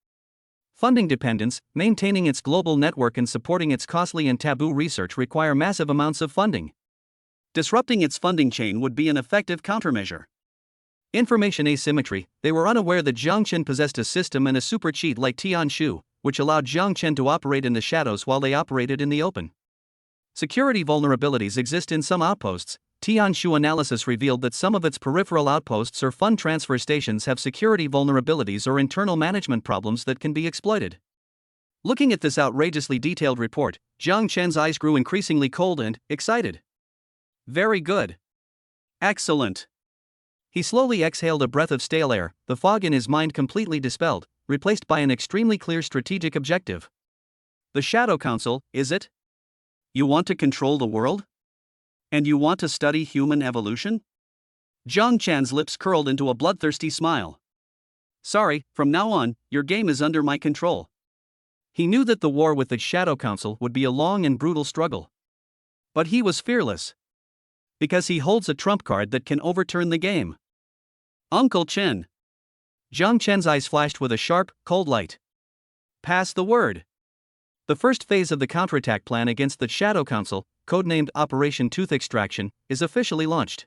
Funding dependence. Maintaining its global network and supporting its costly and taboo research require massive amounts of funding. Disrupting its funding chain would be an effective countermeasure. Information asymmetry. They were unaware that Jiang Chen possessed a system and a super cheat like Tianshu, which allowed Jiang Chen to operate in the shadows while they operated in the open. Security vulnerabilities exist in some outposts. Tianshu analysis revealed that some of its peripheral outposts or fund transfer stations have security vulnerabilities or internal management problems that can be exploited. Looking at this outrageously detailed report, Jiang Chen's eyes grew increasingly cold and excited. Very good. Excellent. He slowly exhaled a breath of stale air, the fog in his mind completely dispelled, replaced by an extremely clear strategic objective. The Shadow Council, is it? You want to control the world? And you want to study human evolution? Jiang Chen's lips curled into a bloodthirsty smile. Sorry, from now on, your game is under my control. He knew that the war with the Shadow Council would be a long and brutal struggle. But he was fearless. Because he holds a trump card that can overturn the game. Uncle Chen. Jiang Chen's eyes flashed with a sharp, cold light. Pass the word. The first phase of the counterattack plan against the Shadow Council, codenamed Operation Tooth Extraction, is officially launched.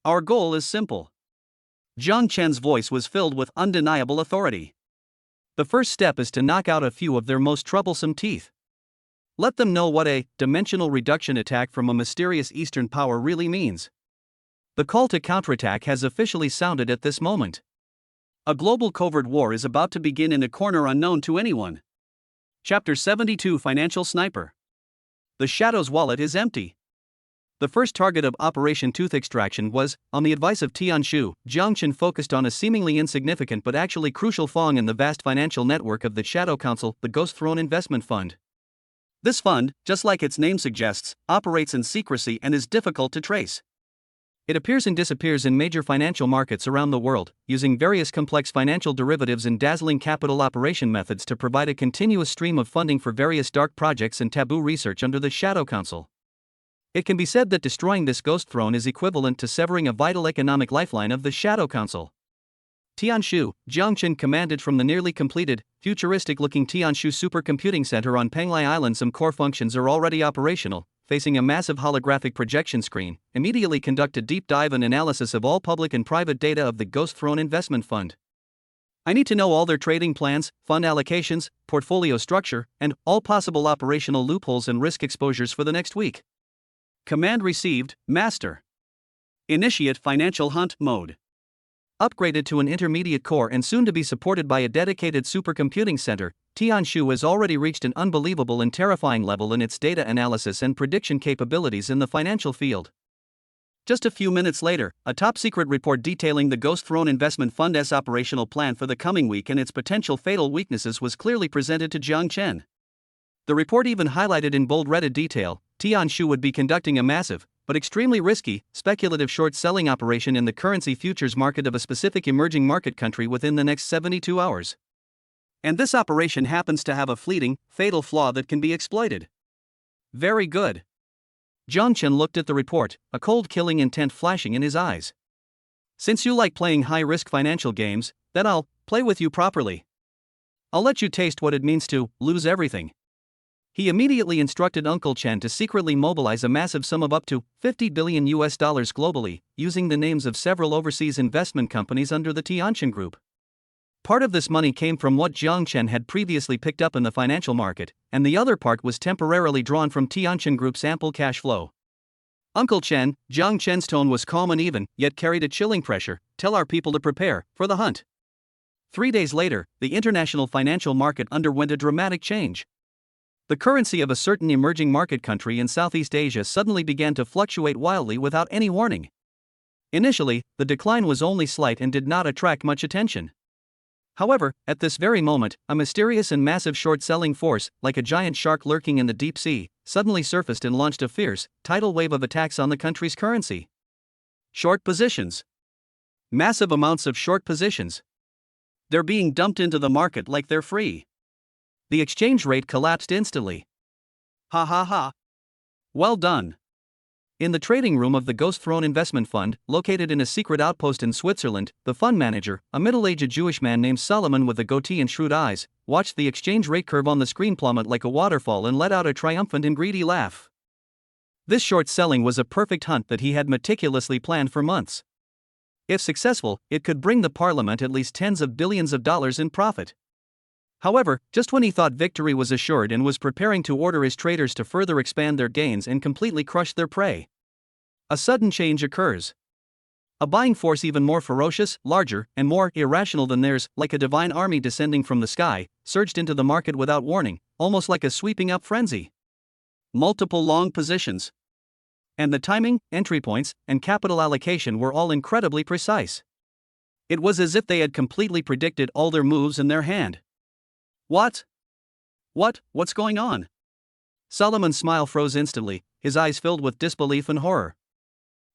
Our goal is simple. Jiang Chen's voice was filled with undeniable authority. The first step is to knock out a few of their most troublesome teeth. Let them know what a dimensional reduction attack from a mysterious Eastern power really means. The call to counterattack has officially sounded at this moment. A global covert war is about to begin in a corner unknown to anyone. Chapter 72 Financial Sniper. The Shadow's wallet is empty. The first target of Operation Tooth Extraction was, on the advice of Tianshu, Jiang Chen focused on a seemingly insignificant but actually crucial fang in the vast financial network of the Shadow Council, the Ghost Throne Investment Fund. This fund, just like its name suggests, operates in secrecy and is difficult to trace. It appears and disappears in major financial markets around the world, using various complex financial derivatives and dazzling capital operation methods to provide a continuous stream of funding for various dark projects and taboo research under the Shadow Council. It can be said that destroying this ghost throne is equivalent to severing a vital economic lifeline of the Shadow Council. Tianshu, Jiang Chen commanded from the nearly completed, futuristic-looking Tianshu Supercomputing Center on Penglai Island. Some core functions are already operational. Facing a massive holographic projection screen, immediately conduct a deep dive and analysis of all public and private data of the Ghost Throne Investment Fund. I need to know all their trading plans, fund allocations, portfolio structure, and all possible operational loopholes and risk exposures for the next week. Command received, Master. Initiate Financial Hunt Mode. Upgraded to an intermediate core and soon to be supported by a dedicated supercomputing center, Tianshu has already reached an unbelievable and terrifying level in its data analysis and prediction capabilities in the financial field. Just a few minutes later, a top-secret report detailing the Ghost Throne Investment Fund's operational plan for the coming week and its potential fatal weaknesses was clearly presented to Jiang Chen. The report even highlighted in bold-reded detail, Tianshu would be conducting a massive, but extremely risky, speculative short-selling operation in the currency futures market of a specific emerging market country within the next 72 hours. And this operation happens to have a fleeting, fatal flaw that can be exploited. Very good. Jiang Chen looked at the report, a cold killing intent flashing in his eyes. Since you like playing high-risk financial games, then I'll play with you properly. I'll let you taste what it means to lose everything. He immediately instructed Uncle Chen to secretly mobilize a massive sum of up to $50 billion globally, using the names of several overseas investment companies under the Tianchen Group. Part of this money came from what Jiang Chen had previously picked up in the financial market, and the other part was temporarily drawn from Tianchen Group's ample cash flow. Uncle Chen, Jiang Chen's tone was calm and even, yet carried a chilling pressure. Tell our people to prepare for the hunt. 3 days later, the international financial market underwent a dramatic change. The currency of a certain emerging market country in Southeast Asia suddenly began to fluctuate wildly without any warning. Initially, the decline was only slight and did not attract much attention. However, at this very moment, a mysterious and massive short-selling force, like a giant shark lurking in the deep sea, suddenly surfaced and launched a fierce, tidal wave of attacks on the country's currency. Short positions. Massive amounts of short positions. They're being dumped into the market like they're free. The exchange rate collapsed instantly. Ha ha ha. Well done. In the trading room of the Ghost Throne Investment Fund, located in a secret outpost in Switzerland, the fund manager, a middle-aged Jewish man named Solomon with a goatee and shrewd eyes, watched the exchange rate curve on the screen plummet like a waterfall and let out a triumphant and greedy laugh. This short selling was a perfect hunt that he had meticulously planned for months. If successful, it could bring the parliament at least tens of billions of dollars in profit. However, just when he thought victory was assured and was preparing to order his traders to further expand their gains and completely crush their prey, a sudden change occurs. A buying force even more ferocious, larger, and more irrational than theirs, like a divine army descending from the sky, surged into the market without warning, almost like a sweeping up frenzy. Multiple long positions. And the timing, entry points, and capital allocation were all incredibly precise. It was as if they had completely predicted all their moves in their hand. What? What's going on? Solomon's smile froze instantly, his eyes filled with disbelief and horror.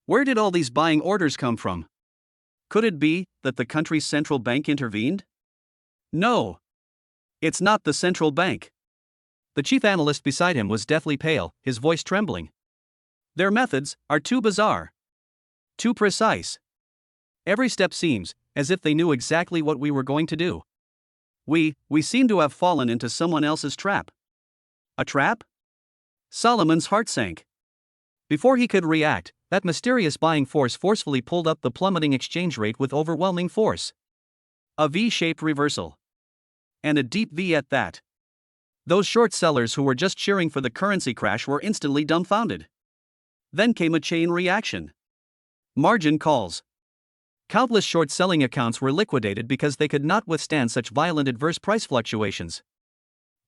Where did all these buying orders come from? Could it be that the country's central bank intervened? No. It's not the central bank. The chief analyst beside him was deathly pale, his voice trembling. Their methods are too bizarre. Too precise. Every step seems as if they knew exactly what we were going to do. We seem to have fallen into someone else's trap. A trap? Solomon's heart sank. Before he could react, that mysterious buying force forcefully pulled up the plummeting exchange rate with overwhelming force. A V-shaped reversal. And a deep V at that. Those short sellers who were just cheering for the currency crash were instantly dumbfounded. Then came a chain reaction. Margin calls. Countless short-selling accounts were liquidated because they could not withstand such violent adverse price fluctuations.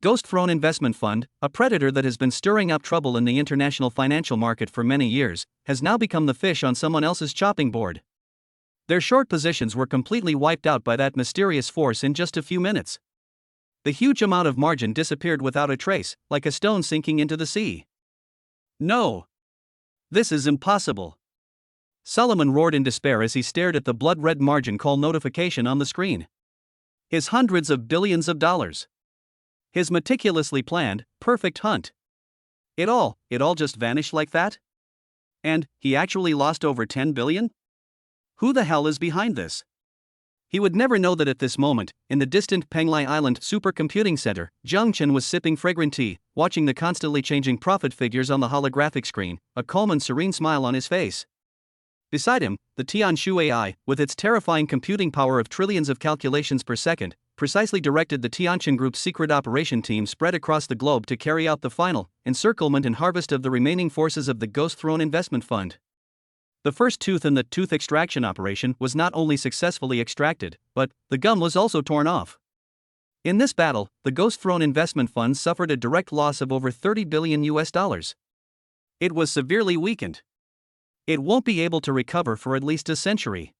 Ghost Throne Investment Fund, a predator that has been stirring up trouble in the international financial market for many years, has now become the fish on someone else's chopping board. Their short positions were completely wiped out by that mysterious force in just a few minutes. The huge amount of margin disappeared without a trace, like a stone sinking into the sea. No! This is impossible! Solomon roared in despair as he stared at the blood-red margin call notification on the screen. His hundreds of billions of dollars. His meticulously planned, perfect hunt. It all just vanished like that? And he actually lost over 10 billion? Who the hell is behind this? He would never know that at this moment, in the distant Penglai Island supercomputing center, Jiang Chen was sipping fragrant tea, watching the constantly changing profit figures on the holographic screen, a calm and serene smile on his face. Beside him, the Tianshu AI, with its terrifying computing power of trillions of calculations per second, precisely directed the Tianjin Group's secret operation team spread across the globe to carry out the final encirclement and harvest of the remaining forces of the Ghost Throne Investment Fund. The first tooth in the tooth extraction operation was not only successfully extracted, but the gum was also torn off. In this battle, the Ghost Throne Investment Fund suffered a direct loss of over $30 billion. It was severely weakened. It won't be able to recover for at least a century.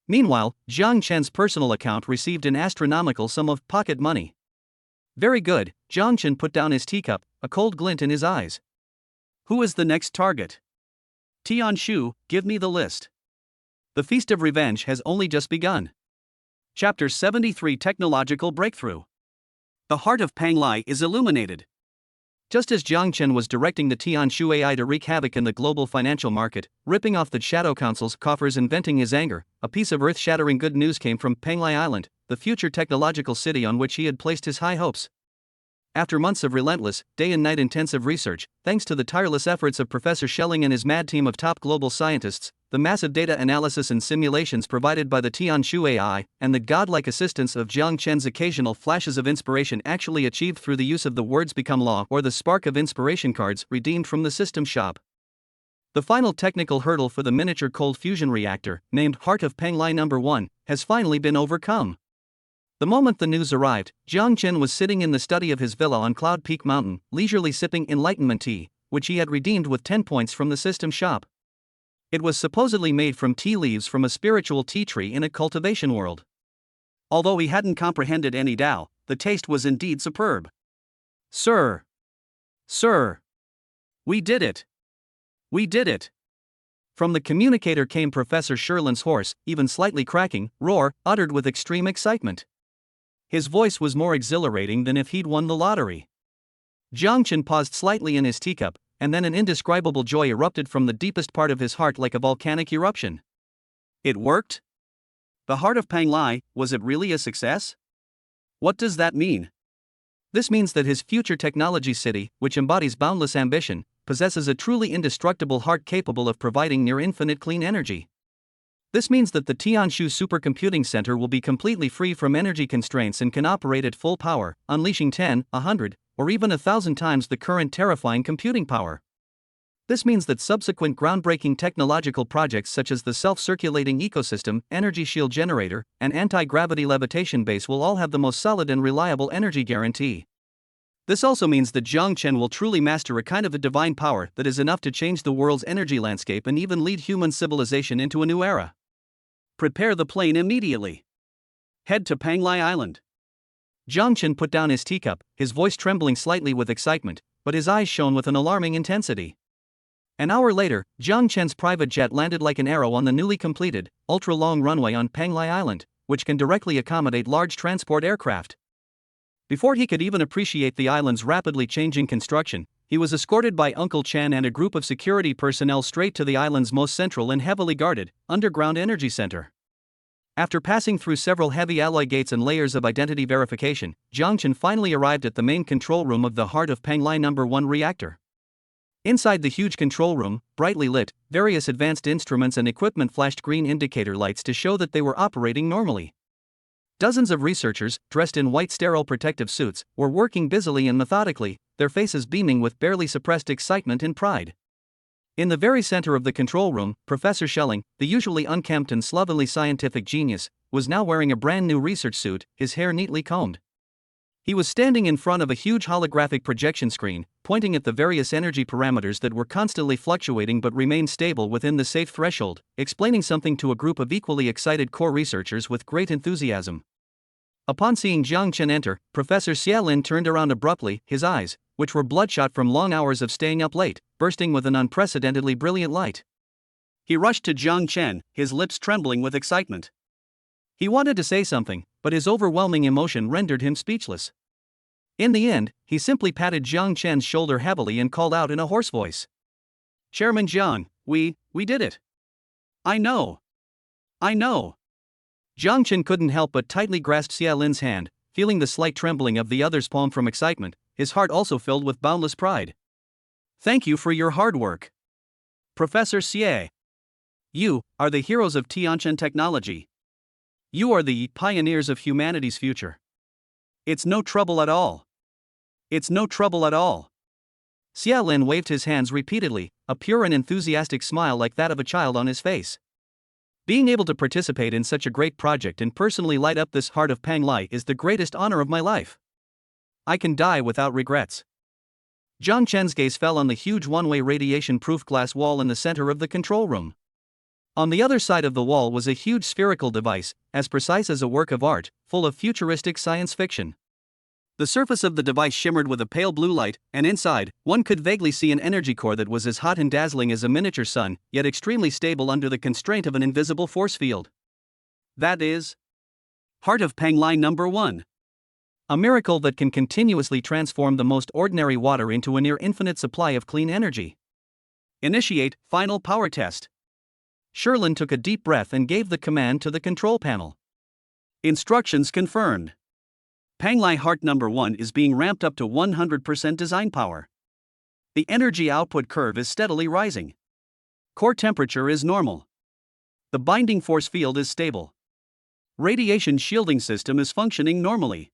Meanwhile, Jiang Chen's personal account received an astronomical sum of pocket money. Very good, Jiang Chen put down his teacup, a cold glint in his eyes. Who is the next target? Tianshu, give me the list. The feast of revenge has only just begun. Chapter 73 Technological Breakthrough. The heart of Penglai is illuminated. Just as Jiang Chen was directing the Tianshu AI to wreak havoc in the global financial market, ripping off the Shadow Council's coffers and venting his anger, a piece of earth-shattering good news came from Penglai Island, the future technological city on which he had placed his high hopes. After months of relentless, day-and-night intensive research, thanks to the tireless efforts of Professor Schelling and his mad team of top global scientists, the massive data analysis and simulations provided by the Tianshu AI, and the godlike assistance of Jiang Chen's occasional flashes of inspiration actually achieved through the use of the words become law or the spark of inspiration cards redeemed from the system shop. The final technical hurdle for the miniature cold fusion reactor, named Heart of Penglai No. 1, has finally been overcome. The moment the news arrived, Jiang Chen was sitting in the study of his villa on Cloud Peak Mountain, leisurely sipping enlightenment tea, which he had redeemed with 10 points from the system shop. It was supposedly made from tea leaves from a spiritual tea tree in a cultivation world. Although he hadn't comprehended any Tao, the taste was indeed superb. Sir! Sir! We did it! We did it! From the communicator came Professor Sherlin's hoarse, even slightly cracking, roar, uttered with extreme excitement. His voice was more exhilarating than if he'd won the lottery. Jiang Chen paused slightly in his teacup, and then an indescribable joy erupted from the deepest part of his heart like a volcanic eruption. It worked? The heart of Panglai, was it really a success? What does that mean? This means that his future technology city, which embodies boundless ambition, possesses a truly indestructible heart capable of providing near-infinite clean energy. This means that the Tianshu Supercomputing Center will be completely free from energy constraints and can operate at full power, unleashing 10, 100, or even 1,000 times the current terrifying computing power. This means that subsequent groundbreaking technological projects such as the self-circulating ecosystem, energy shield generator, and anti-gravity levitation base will all have the most solid and reliable energy guarantee. This also means that Jiang Chen will truly master a kind of a divine power that is enough to change the world's energy landscape and even lead human civilization into a new era. Prepare the plane immediately. Head to Panglai Island. Jiang Chen put down his teacup, his voice trembling slightly with excitement, but his eyes shone with an alarming intensity. An hour later, Jiang Chen's private jet landed like an arrow on the newly completed, ultra-long runway on Panglai Island, which can directly accommodate large transport aircraft. Before he could even appreciate the island's rapidly changing construction, he was escorted by Uncle Chen and a group of security personnel straight to the island's most central and heavily guarded, underground energy center. After passing through several heavy alloy gates and layers of identity verification, Jiang Chen finally arrived at the main control room of the heart of Panglai No. 1 reactor. Inside the huge control room, brightly lit, various advanced instruments and equipment flashed green indicator lights to show that they were operating normally. Dozens of researchers, dressed in white sterile protective suits, were working busily and methodically, their faces beaming with barely suppressed excitement and pride. In the very center of the control room, Professor Schelling, the usually unkempt and slovenly scientific genius, was now wearing a brand new research suit, his hair neatly combed. He was standing in front of a huge holographic projection screen, pointing at the various energy parameters that were constantly fluctuating but remained stable within the safe threshold, explaining something to a group of equally excited core researchers with great enthusiasm. Upon seeing Jiang Chen enter, Professor Xiaolin turned around abruptly, his eyes, which were bloodshot from long hours of staying up late, bursting with an unprecedentedly brilliant light. He rushed to Jiang Chen, his lips trembling with excitement. He wanted to say something, but his overwhelming emotion rendered him speechless. In the end, he simply patted Jiang Chen's shoulder heavily and called out in a hoarse voice. "Chairman Jiang, we did it. I know. Jiang Chen couldn't help but tightly grasp Xiaolin's hand, feeling the slight trembling of the other's palm from excitement, his heart also filled with boundless pride. Thank you for your hard work. Professor Xie. You are the heroes of Tianchen technology. You are the pioneers of humanity's future. It's no trouble at all. Xiaolin waved his hands repeatedly, a pure and enthusiastic smile like that of a child on his face. Being able to participate in such a great project and personally light up this heart of Panglai is the greatest honor of my life. I can die without regrets. Jiang Chen's gaze fell on the huge one-way radiation-proof glass wall in the center of the control room. On the other side of the wall was a huge spherical device, as precise as a work of art, full of futuristic science fiction. The surface of the device shimmered with a pale blue light, and inside, one could vaguely see an energy core that was as hot and dazzling as a miniature sun, yet extremely stable under the constraint of an invisible force field. That is Heart of Panglai No. 1. A miracle that can continuously transform the most ordinary water into a near-infinite supply of clean energy. Initiate final power test. Sherlin took a deep breath and gave the command to the control panel. Instructions confirmed. Panglai Heart No. 1 is being ramped up to 100% design power. The energy output curve is steadily rising. Core temperature is normal. The binding force field is stable. Radiation shielding system is functioning normally.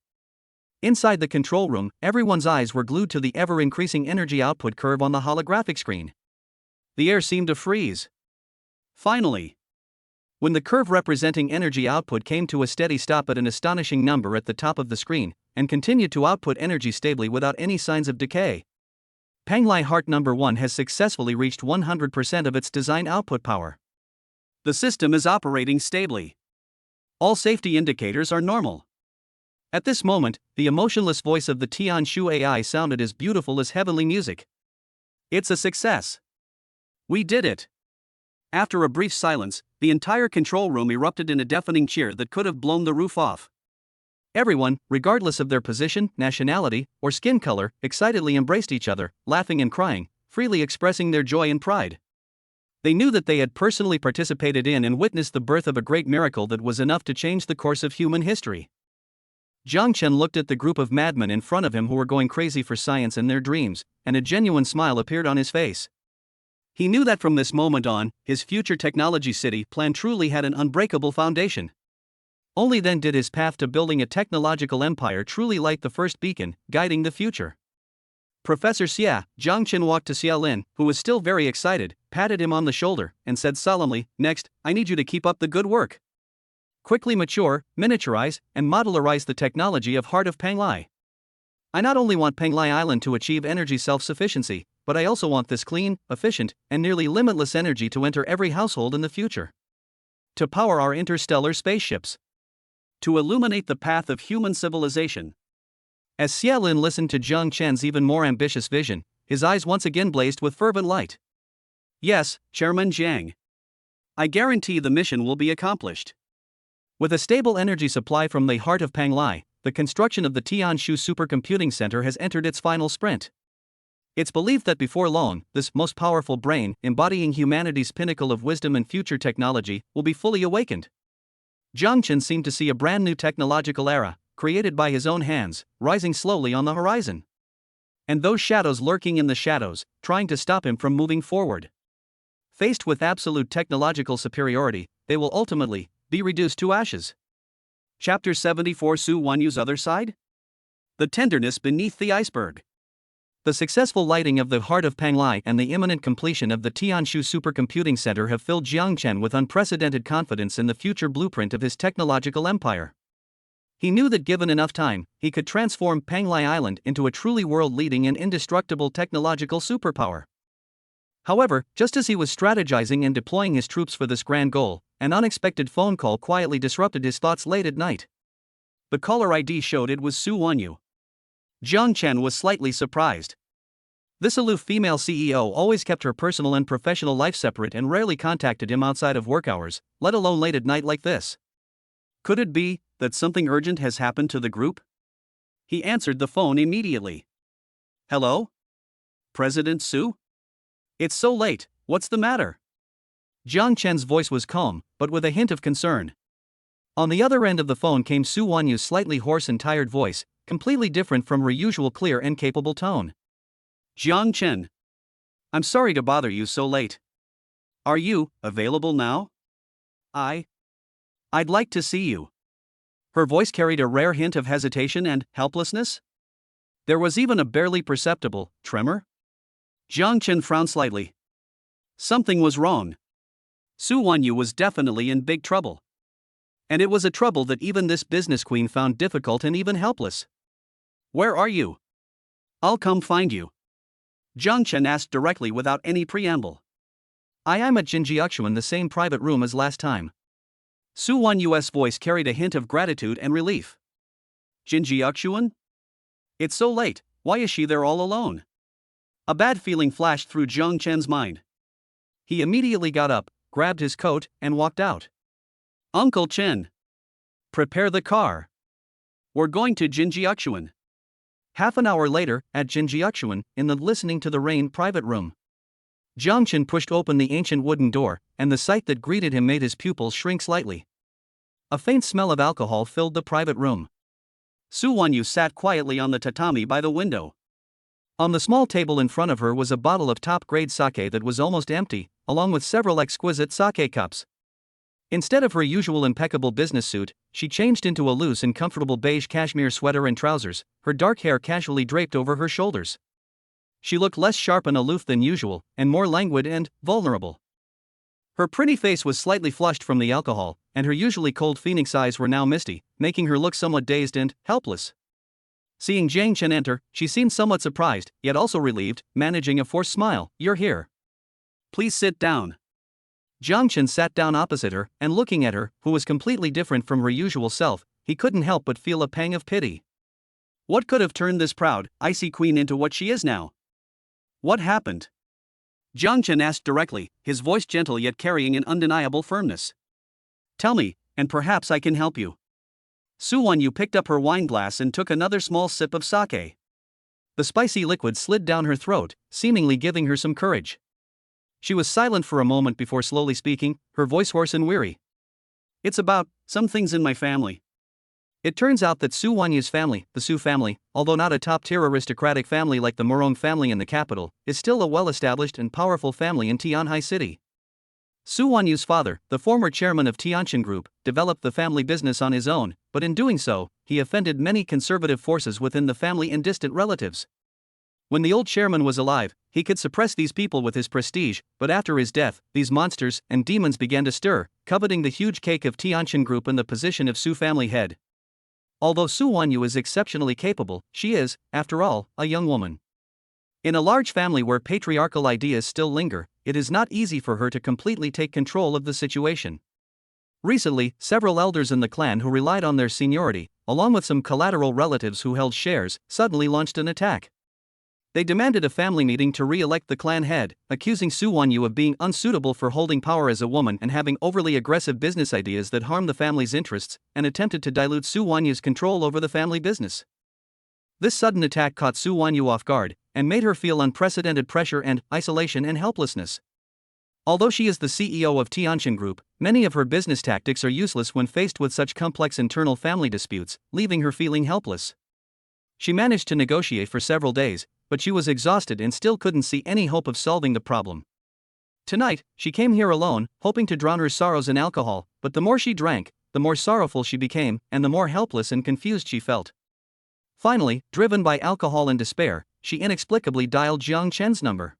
Inside the control room, everyone's eyes were glued to the ever-increasing energy output curve on the holographic screen. The air seemed to freeze. Finally. When the curve representing energy output came to a steady stop at an astonishing number at the top of the screen, and continued to output energy stably without any signs of decay. Panglai Heart number 1 has successfully reached 100% of its design output power. The system is operating stably. All safety indicators are normal. At this moment, the emotionless voice of the Tianshu AI sounded as beautiful as heavenly music. It's a success. We did it. After a brief silence, the entire control room erupted in a deafening cheer that could have blown the roof off. Everyone, regardless of their position, nationality, or skin color, excitedly embraced each other, laughing and crying, freely expressing their joy and pride. They knew that they had personally participated in and witnessed the birth of a great miracle that was enough to change the course of human history. Jiang Chen looked at the group of madmen in front of him who were going crazy for science and their dreams, and a genuine smile appeared on his face. He knew that from this moment on, his future technology city plan truly had an unbreakable foundation. Only then did his path to building a technological empire truly light the first beacon, guiding the future. Professor Xia, Jiang Chen walked to Xia Lin, who was still very excited, patted him on the shoulder, and said solemnly, "Next, I need you to keep up the good work. Quickly mature, miniaturize, and modularize the technology of Heart of Panglai. I not only want Panglai Island to achieve energy self-sufficiency, but I also want this clean, efficient, and nearly limitless energy to enter every household in the future. To power our interstellar spaceships. To illuminate the path of human civilization." As Xia Lin listened to Jiang Chen's even more ambitious vision, his eyes once again blazed with fervent light. "Yes, Chairman Jiang. I guarantee the mission will be accomplished. With a stable energy supply from the Heart of Panglai, the construction of the Tianshu Supercomputing Center has entered its final sprint. It's believed that before long, this most powerful brain, embodying humanity's pinnacle of wisdom and future technology, will be fully awakened." Jiang Chen seemed to see a brand new technological era, created by his own hands, rising slowly on the horizon. And those shadows lurking in the shadows, trying to stop him from moving forward. Faced with absolute technological superiority, they will ultimately be reduced to ashes. Chapter 74: Su Wanyu's Other Side? The tenderness beneath the iceberg. The successful lighting of the Heart of Panglai and the imminent completion of the Tianshu Supercomputing Center have filled Jiang Chen with unprecedented confidence in the future blueprint of his technological empire. He knew that given enough time, he could transform Panglai Island into a truly world-leading and indestructible technological superpower. However, just as he was strategizing and deploying his troops for this grand goal, an unexpected phone call quietly disrupted his thoughts late at night. The caller ID showed it was Su Wanyu. Jiang Chen was slightly surprised. This aloof female CEO always kept her personal and professional life separate and rarely contacted him outside of work hours, let alone late at night like this. Could it be that something urgent has happened to the group? He answered the phone immediately. "Hello? President Su? It's so late, what's the matter?" Jiang Chen's voice was calm, but with a hint of concern. On the other end of the phone came Su Wanyu's slightly hoarse and tired voice, completely different from her usual clear and capable tone. "Jiang Chen. I'm sorry to bother you so late. Are you available now? I'd like to see you." Her voice carried a rare hint of hesitation and helplessness. There was even a barely perceptible tremor. Jiang Chen frowned slightly. Something was wrong. Su Wanyu was definitely in big trouble. And it was a trouble that even this business queen found difficult and even helpless. "Where are you? I'll come find you." Jiang Chen asked directly without any preamble. "I am at Jinjiakshu in the same private room as last time." Su Wanyu's voice carried a hint of gratitude and relief. "Jinjiakshuan? It's so late, why is she there all alone?" A bad feeling flashed through Jiang Chen's mind. He immediately got up, grabbed his coat, and walked out. "Uncle Chen. Prepare the car. We're going to Jinjiakshuan." Half an hour later, at Jinjiakshuan, in the listening to the rain private room. Jiang Chen pushed open the ancient wooden door, and the sight that greeted him made his pupils shrink slightly. A faint smell of alcohol filled the private room. Su Wanyu sat quietly on the tatami by the window. On the small table in front of her was a bottle of top-grade sake that was almost empty, along with several exquisite sake cups. Instead of her usual impeccable business suit, she changed into a loose and comfortable beige cashmere sweater and trousers, her dark hair casually draped over her shoulders. She looked less sharp and aloof than usual, and more languid and vulnerable. Her pretty face was slightly flushed from the alcohol, and her usually cold phoenix eyes were now misty, making her look somewhat dazed and helpless. Seeing Jiang Chen enter, she seemed somewhat surprised, yet also relieved, managing a forced smile. "You're here. Please sit down." Jiang Chen sat down opposite her, and looking at her, who was completely different from her usual self, he couldn't help but feel a pang of pity. What could have turned this proud, icy queen into what she is now? What happened? Jiang Chen asked directly, his voice gentle yet carrying an undeniable firmness. "Tell me, and perhaps I can help you." Su Wanyu picked up her wine glass and took another small sip of sake. The spicy liquid slid down her throat, seemingly giving her some courage. She was silent for a moment before slowly speaking, her voice hoarse and weary. "It's about some things in my family." It turns out that Su Wanyu's family, the Su family, although not a top-tier aristocratic family like the Murong family in the capital, is still a well-established and powerful family in Tianhai City. Su Wanyu's father, the former chairman of Tianchen Group, developed the family business on his own, but in doing so, he offended many conservative forces within the family and distant relatives. When the old chairman was alive, he could suppress these people with his prestige, but after his death, these monsters and demons began to stir, coveting the huge cake of Tianchen Group and the position of Su family head. Although Su Wanyu is exceptionally capable, she is, after all, a young woman. In a large family where patriarchal ideas still linger, it is not easy for her to completely take control of the situation. Recently, several elders in the clan who relied on their seniority, along with some collateral relatives who held shares, suddenly launched an attack. They demanded a family meeting to re-elect the clan head, accusing Su Wanyu of being unsuitable for holding power as a woman and having overly aggressive business ideas that harm the family's interests, and attempted to dilute Su Wanyu's control over the family business. This sudden attack caught Su Wanyu off guard, and made her feel unprecedented pressure and isolation and helplessness. Although she is the CEO of Tianchen Group, many of her business tactics are useless when faced with such complex internal family disputes, leaving her feeling helpless. She managed to negotiate for several days, but she was exhausted and still couldn't see any hope of solving the problem. Tonight, she came here alone, hoping to drown her sorrows in alcohol, but the more she drank, the more sorrowful she became, and the more helpless and confused she felt. Finally, driven by alcohol and despair, she inexplicably dialed Jiang Chen's number.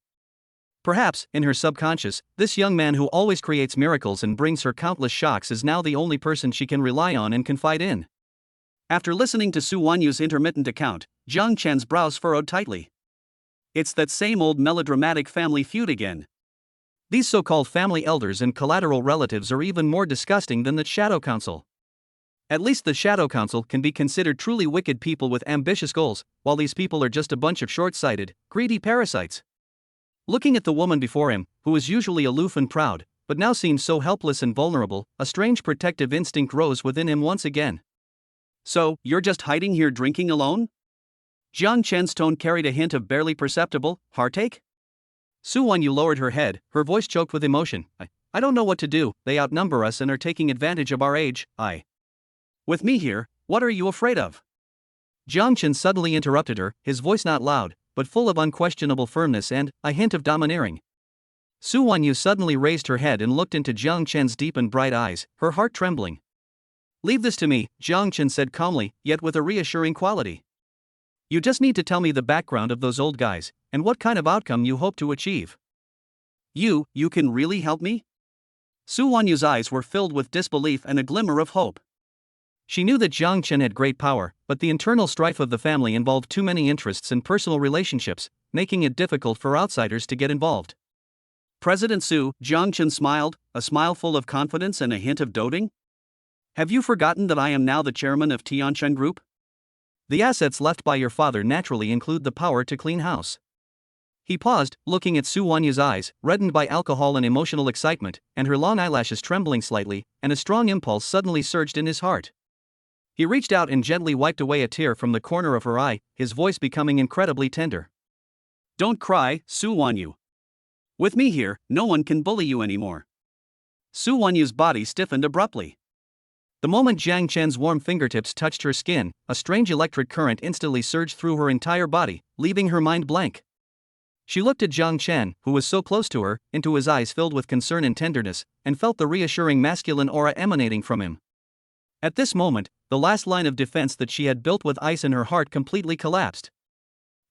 Perhaps, in her subconscious, this young man who always creates miracles and brings her countless shocks is now the only person she can rely on and confide in. After listening to Su Wanyu's intermittent account, Jiang Chen's brows furrowed tightly. It's that same old melodramatic family feud again. These so-called family elders and collateral relatives are even more disgusting than the Shadow Council. At least the Shadow Council can be considered truly wicked people with ambitious goals, while these people are just a bunch of short-sighted, greedy parasites. Looking at the woman before him, who was usually aloof and proud, but now seemed so helpless and vulnerable, a strange protective instinct rose within him once again. "So, you're just hiding here drinking alone?" Jiang Chen's tone carried a hint of barely perceptible heartache. Su Wanyu lowered her head, her voice choked with emotion. I don't know what to do, they outnumber us and are taking advantage of our age, With me here, what are you afraid of?" Jiang Chen suddenly interrupted her, his voice not loud, but full of unquestionable firmness and a hint of domineering. Su Wanyu suddenly raised her head and looked into Jiang Chen's deep and bright eyes, her heart trembling. "Leave this to me," Jiang Chen said calmly, yet with a reassuring quality. "You just need to tell me the background of those old guys, and what kind of outcome you hope to achieve." You can really help me?" Su Wanyu's eyes were filled with disbelief and a glimmer of hope. She knew that Jiang Chen had great power, but the internal strife of the family involved too many interests and personal relationships, making it difficult for outsiders to get involved. "President Su," Jiang Chen smiled, a smile full of confidence and a hint of doting. "Have you forgotten that I am now the chairman of Tianchen Group? The assets left by your father naturally include the power to clean house." He paused, looking at Su Wanyu's eyes, reddened by alcohol and emotional excitement, and her long eyelashes trembling slightly, and a strong impulse suddenly surged in his heart. He reached out and gently wiped away a tear from the corner of her eye, his voice becoming incredibly tender. "Don't cry, Su Wanyu. With me here, no one can bully you anymore." Su Wanyu's body stiffened abruptly. The moment Jiang Chen's warm fingertips touched her skin, a strange electric current instantly surged through her entire body, leaving her mind blank. She looked at Jiang Chen, who was so close to her, into his eyes filled with concern and tenderness, and felt the reassuring masculine aura emanating from him. At this moment, the last line of defense that she had built with ice in her heart completely collapsed.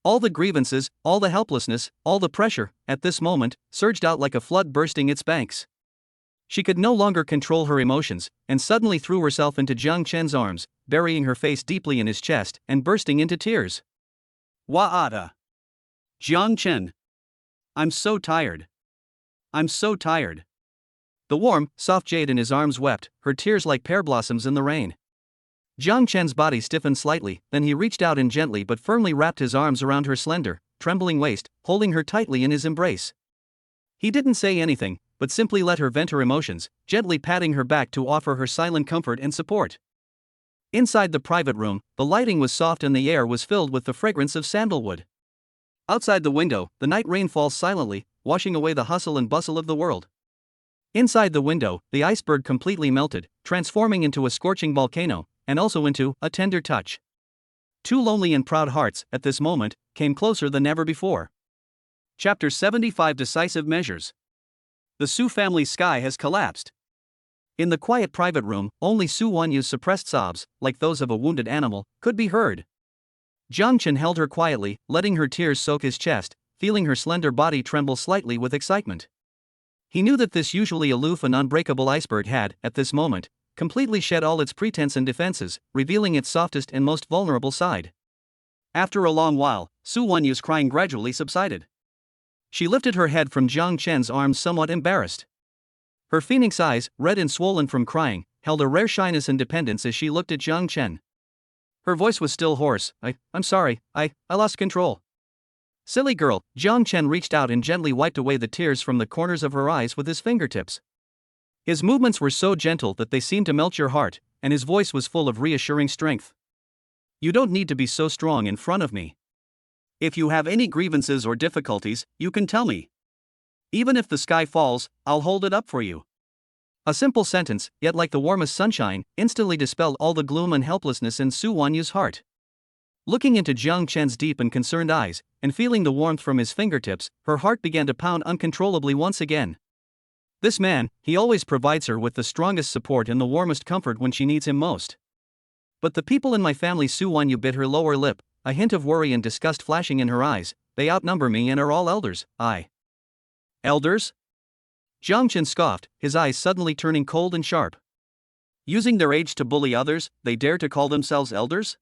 All the grievances, all the helplessness, all the pressure, at this moment, surged out like a flood bursting its banks. She could no longer control her emotions, and suddenly threw herself into Jiang Chen's arms, burying her face deeply in his chest and bursting into tears. Wa'ata. Jiang Chen. I'm so tired. I'm so tired. The warm, soft jade in his arms wept, her tears like pear blossoms in the rain. Jiang Chen's body stiffened slightly, then he reached out and gently but firmly wrapped his arms around her slender, trembling waist, holding her tightly in his embrace. He didn't say anything, but simply let her vent her emotions, gently patting her back to offer her silent comfort and support. Inside the private room, the lighting was soft and the air was filled with the fragrance of sandalwood. Outside the window, the night rain falls silently, washing away the hustle and bustle of the world. Inside the window, the iceberg completely melted, transforming into a scorching volcano, and also into a tender touch. Two lonely and proud hearts, at this moment, came closer than ever before. Chapter 75 Decisive Measures. The Su family's sky has collapsed. In the quiet private room, only Su Wanyu's suppressed sobs, like those of a wounded animal, could be heard. Jiang Chen held her quietly, letting her tears soak his chest, feeling her slender body tremble slightly with excitement. He knew that this usually aloof and unbreakable iceberg had, at this moment, completely shed all its pretense and defenses, revealing its softest and most vulnerable side. After a long while, Su Wanyu's crying gradually subsided. She lifted her head from Jiang Chen's arms somewhat embarrassed. Her phoenix eyes, red and swollen from crying, held a rare shyness and dependence as she looked at Jiang Chen. Her voice was still hoarse. I'm sorry, I lost control. Silly girl, Jiang Chen reached out and gently wiped away the tears from the corners of her eyes with his fingertips. His movements were so gentle that they seemed to melt your heart, and his voice was full of reassuring strength. You don't need to be so strong in front of me. If you have any grievances or difficulties, you can tell me. Even if the sky falls, I'll hold it up for you. A simple sentence, yet like the warmest sunshine, instantly dispelled all the gloom and helplessness in Su Wanyu's heart. Looking into Jiang Chen's deep and concerned eyes, and feeling the warmth from his fingertips, her heart began to pound uncontrollably once again. This man, he always provides her with the strongest support and the warmest comfort when she needs him most. But the people in my family, Su Wanyu bit her lower lip, a hint of worry and disgust flashing in her eyes. They outnumber me and are all elders. Elders? Jiang Chen scoffed, his eyes suddenly turning cold and sharp. Using their age to bully others, they dare to call themselves elders?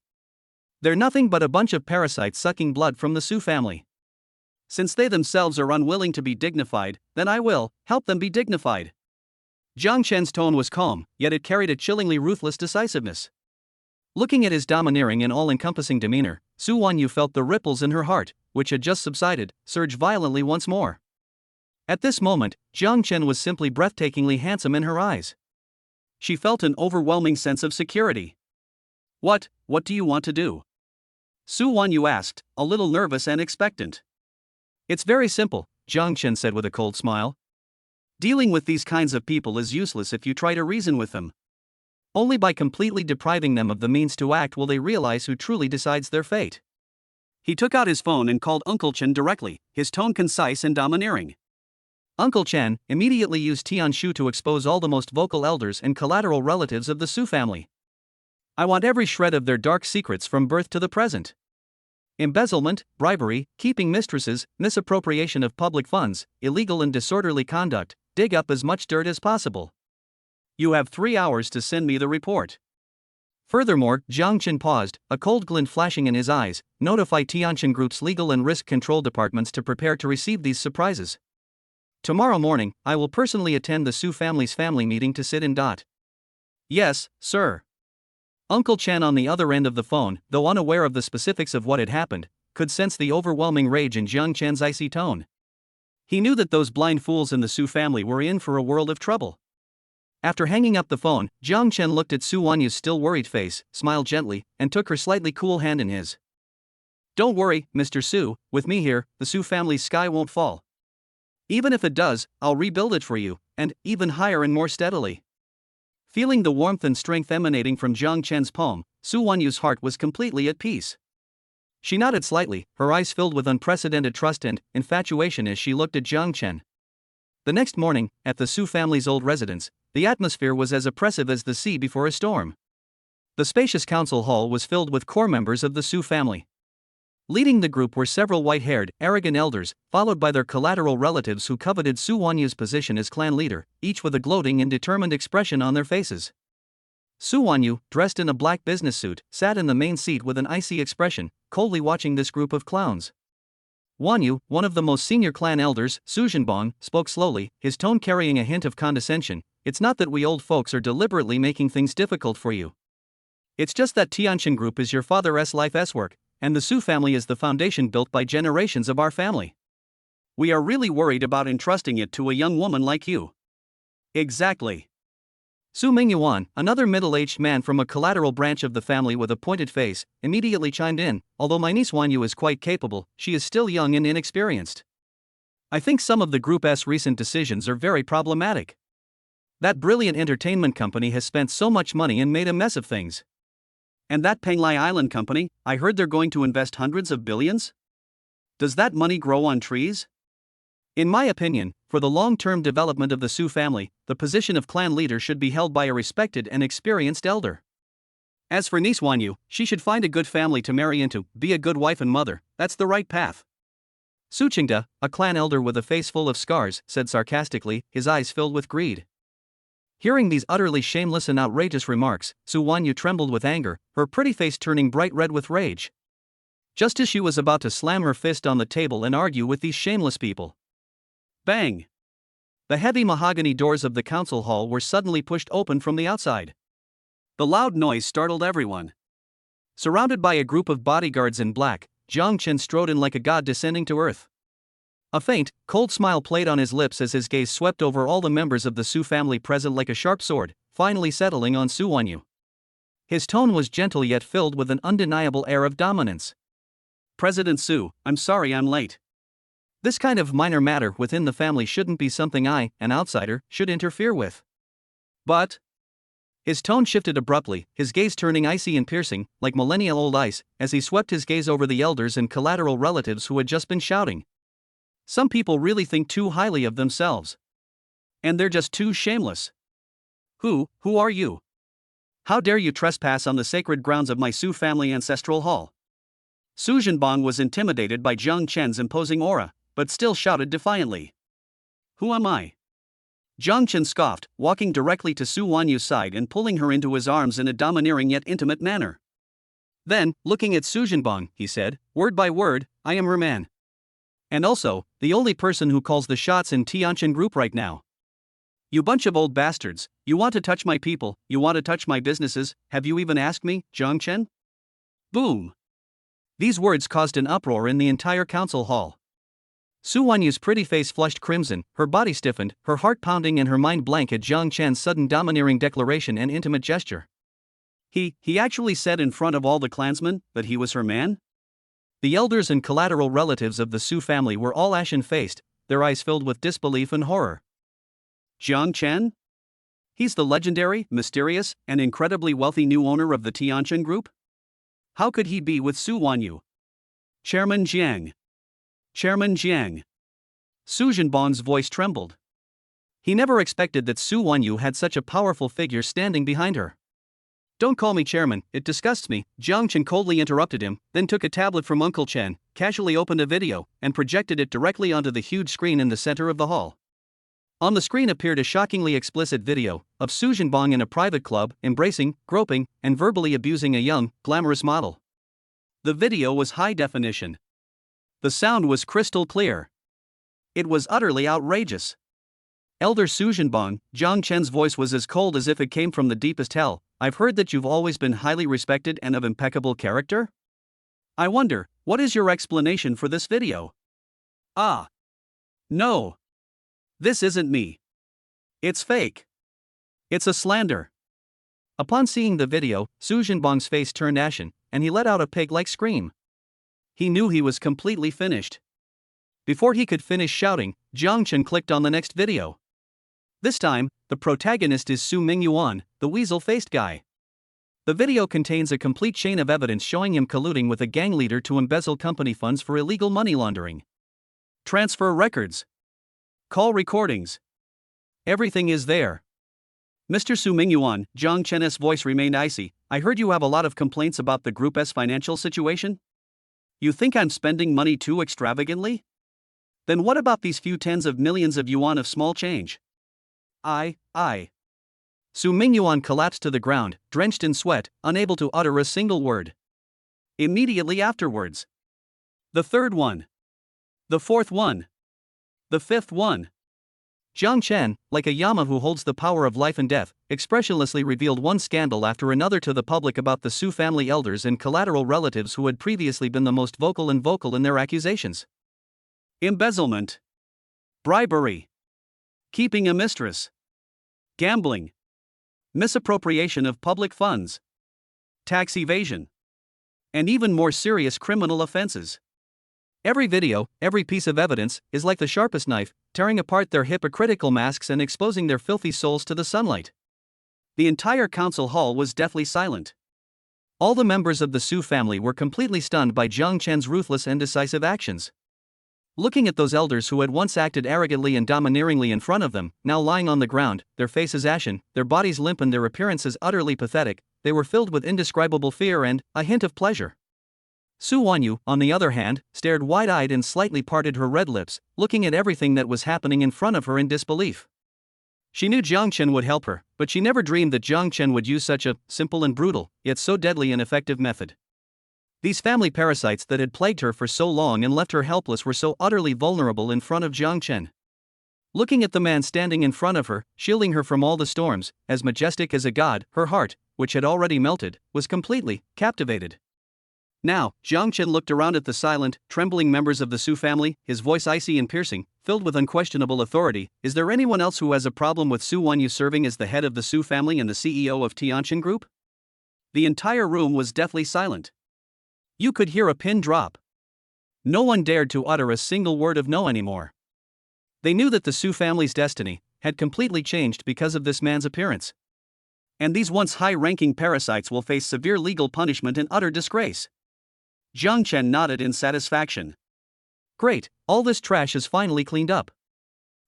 They're nothing but a bunch of parasites sucking blood from the Su family. Since they themselves are unwilling to be dignified, then I will help them be dignified. Jiang Chen's tone was calm, yet it carried a chillingly ruthless decisiveness. Looking at his domineering and all-encompassing demeanor, Su Wanyu felt the ripples in her heart, which had just subsided, surge violently once more. At this moment, Jiang Chen was simply breathtakingly handsome in her eyes. She felt an overwhelming sense of security. What do you want to do? Su Wanyu asked, a little nervous and expectant. It's very simple, Jiang Chen said with a cold smile. Dealing with these kinds of people is useless if you try to reason with them. Only by completely depriving them of the means to act will they realize who truly decides their fate. He took out his phone and called Uncle Chen directly, his tone concise and domineering. Uncle Chen immediately used Tianshu to expose all the most vocal elders and collateral relatives of the Su family. I want every shred of their dark secrets from birth to the present. Embezzlement, bribery, keeping mistresses, misappropriation of public funds, illegal and disorderly conduct, dig up as much dirt as possible. You have 3 hours to send me the report. Furthermore, Jiang Chen paused, a cold glint flashing in his eyes. Notify Tianjin Group's legal and risk control departments to prepare to receive these surprises. Tomorrow morning, I will personally attend the Su family's family meeting to sit in. Yes, sir. Uncle Chen on the other end of the phone, though unaware of the specifics of what had happened, could sense the overwhelming rage in Jiang Chen's icy tone. He knew that those blind fools in the Su family were in for a world of trouble. After hanging up the phone, Jiang Chen looked at Su Wanyu's still worried face, smiled gently, and took her slightly cool hand in his. Don't worry, Mr. Su, with me here, the Su family's sky won't fall. Even if it does, I'll rebuild it for you, and even higher and more steadily. Feeling the warmth and strength emanating from Jiang Chen's palm, Su Wanyu's heart was completely at peace. She nodded slightly, her eyes filled with unprecedented trust and infatuation as she looked at Jiang Chen. The next morning, at the Su family's old residence, the atmosphere was as oppressive as the sea before a storm. The spacious council hall was filled with core members of the Su family. Leading the group were several white-haired, arrogant elders, followed by their collateral relatives who coveted Su Wanyu's position as clan leader, each with a gloating and determined expression on their faces. Su Wanyu, dressed in a black business suit, sat in the main seat with an icy expression, coldly watching this group of clowns. Wanyu, one of the most senior clan elders, Su Zhenbong, spoke slowly, his tone carrying a hint of condescension. It's not that we old folks are deliberately making things difficult for you. It's just that Tianqian Group is your father's life's work, and the Su family is the foundation built by generations of our family. We are really worried about entrusting it to a young woman like you. Exactly. Su Mingyuan, another middle-aged man from a collateral branch of the family with a pointed face, immediately chimed in. Although my niece Wanyu is quite capable, she is still young and inexperienced. I think some of the group's recent decisions are very problematic. That brilliant entertainment company has spent so much money and made a mess of things. And that Penglai Island company, I heard they're going to invest hundreds of billions? Does that money grow on trees? In my opinion, for the long-term development of the Su family, the position of clan leader should be held by a respected and experienced elder. As for niece Wanyu, she should find a good family to marry into, be a good wife and mother. That's the right path. Su Qingda, a clan elder with a face full of scars, said sarcastically, his eyes filled with greed. Hearing these utterly shameless and outrageous remarks, Su Wanyu trembled with anger, her pretty face turning bright red with rage. Just as she was about to slam her fist on the table and argue with these shameless people. Bang! The heavy mahogany doors of the council hall were suddenly pushed open from the outside. The loud noise startled everyone. Surrounded by a group of bodyguards in black, Jiang Chen strode in like a god descending to earth. A faint, cold smile played on his lips as his gaze swept over all the members of the Su family present like a sharp sword, finally settling on Su Wanyu. His tone was gentle yet filled with an undeniable air of dominance. President Su, I'm sorry I'm late. This kind of minor matter within the family shouldn't be something I, an outsider, should interfere with. But... His tone shifted abruptly, his gaze turning icy and piercing, like millennial-old ice, as he swept his gaze over the elders and collateral relatives who had just been shouting. Some people really think too highly of themselves. And they're just too shameless. Who are you? How dare you trespass on the sacred grounds of my Su family ancestral hall? Su Zhenbong was intimidated by Jiang Chen's imposing aura, but still shouted defiantly. Who am I? Jiang Chen scoffed, walking directly to Su Wanyu's side and pulling her into his arms in a domineering yet intimate manner. Then, looking at Su Zhenbong, he said, word by word, I am her man. And also, the only person who calls the shots in Tianqian Group right now. You bunch of old bastards, you want to touch my people, you want to touch my businesses, have you even asked me, Jiang Chen? Boom! These words caused an uproar in the entire council hall. Su Wanyu's pretty face flushed crimson, her body stiffened, her heart pounding and her mind blank at Jiang Chen's sudden domineering declaration and intimate gesture. He actually said in front of all the clansmen that he was her man? The elders and collateral relatives of the Su family were all ashen-faced, their eyes filled with disbelief and horror. Jiang Chen? He's the legendary, mysterious, and incredibly wealthy new owner of the Tianqian Group? How could he be with Su Wanyu? Chairman Jiang. Chairman Jiang. Su Zhenbong's voice trembled. He never expected that Su Wanyu had such a powerful figure standing behind her. Don't call me chairman, it disgusts me, Jiang Chen coldly interrupted him, then took a tablet from Uncle Chen, casually opened a video, and projected it directly onto the huge screen in the center of the hall. On the screen appeared a shockingly explicit video of Su Zhenbong in a private club, embracing, groping, and verbally abusing a young, glamorous model. The video was high definition. The sound was crystal clear. It was utterly outrageous. Elder Su Zhenbong, Jiang Chen's voice was as cold as if it came from the deepest hell. I've heard that you've always been highly respected and of impeccable character? I wonder, what is your explanation for this video? Ah. No. This isn't me. It's fake. It's a slander. Upon seeing the video, Su Zhenbong's face turned ashen, and he let out a pig-like scream. He knew he was completely finished. Before he could finish shouting, Jiang Chen clicked on the next video. This time, the protagonist is Su Mingyuan, the weasel-faced guy. The video contains a complete chain of evidence showing him colluding with a gang leader to embezzle company funds for illegal money laundering. Transfer records. Call recordings. Everything is there. Mr. Su Mingyuan, Jiang Chen's voice remained icy. I heard you have a lot of complaints about the group's financial situation? You think I'm spending money too extravagantly? Then what about these few tens of millions of yuan of small change? I. Su Mingyuan collapsed to the ground, drenched in sweat, unable to utter a single word. Immediately afterwards. The third one. The fourth one. The fifth one. Jiang Chen, like a Yama who holds the power of life and death, expressionlessly revealed one scandal after another to the public about the Su family elders and collateral relatives who had previously been the most vocal in their accusations. Embezzlement. Bribery. Keeping a mistress. Gambling. Misappropriation of public funds. Tax evasion. And even more serious criminal offenses. Every video, every piece of evidence, is like the sharpest knife, tearing apart their hypocritical masks and exposing their filthy souls to the sunlight. The entire council hall was deathly silent. All the members of the Su family were completely stunned by Jiang Chen's ruthless and decisive actions. Looking at those elders who had once acted arrogantly and domineeringly in front of them, now lying on the ground, their faces ashen, their bodies limp and their appearances utterly pathetic, they were filled with indescribable fear and a hint of pleasure. Su Wanyu, on the other hand, stared wide-eyed and slightly parted her red lips, looking at everything that was happening in front of her in disbelief. She knew Jiang Chen would help her, but she never dreamed that Jiang Chen would use such a simple and brutal, yet so deadly and effective method. These family parasites that had plagued her for so long and left her helpless were so utterly vulnerable in front of Jiang Chen. Looking at the man standing in front of her, shielding her from all the storms, as majestic as a god, her heart, which had already melted, was completely captivated. Now, Jiang Chen looked around at the silent, trembling members of the Su family, his voice icy and piercing, filled with unquestionable authority. Is there anyone else who has a problem with Su Wanyu serving as the head of the Su family and the CEO of Tianjin Group? The entire room was deathly silent. You could hear a pin drop. No one dared to utter a single word of no anymore. They knew that the Su family's destiny had completely changed because of this man's appearance. And these once high-ranking parasites will face severe legal punishment and utter disgrace. Jiang Chen nodded in satisfaction. Great, all this trash is finally cleaned up.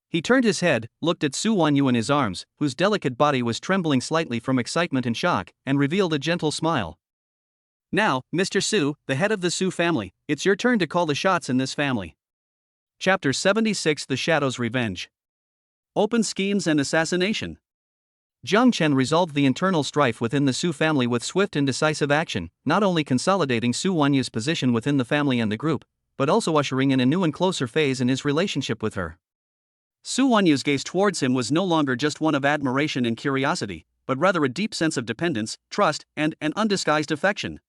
He turned his head, looked at Su Wanyu in his arms, whose delicate body was trembling slightly from excitement and shock, and revealed a gentle smile. Now, Mr. Su, the head of the Su family, it's your turn to call the shots in this family. Chapter 76: The Shadow's Revenge. Open schemes and assassination. Jiang Chen resolved the internal strife within the Su family with swift and decisive action, not only consolidating Su Wanyu's position within the family and the group, but also ushering in a new and closer phase in his relationship with her. Su Wanyu's gaze towards him was no longer just one of admiration and curiosity, but rather a deep sense of dependence, trust, and an undisguised affection.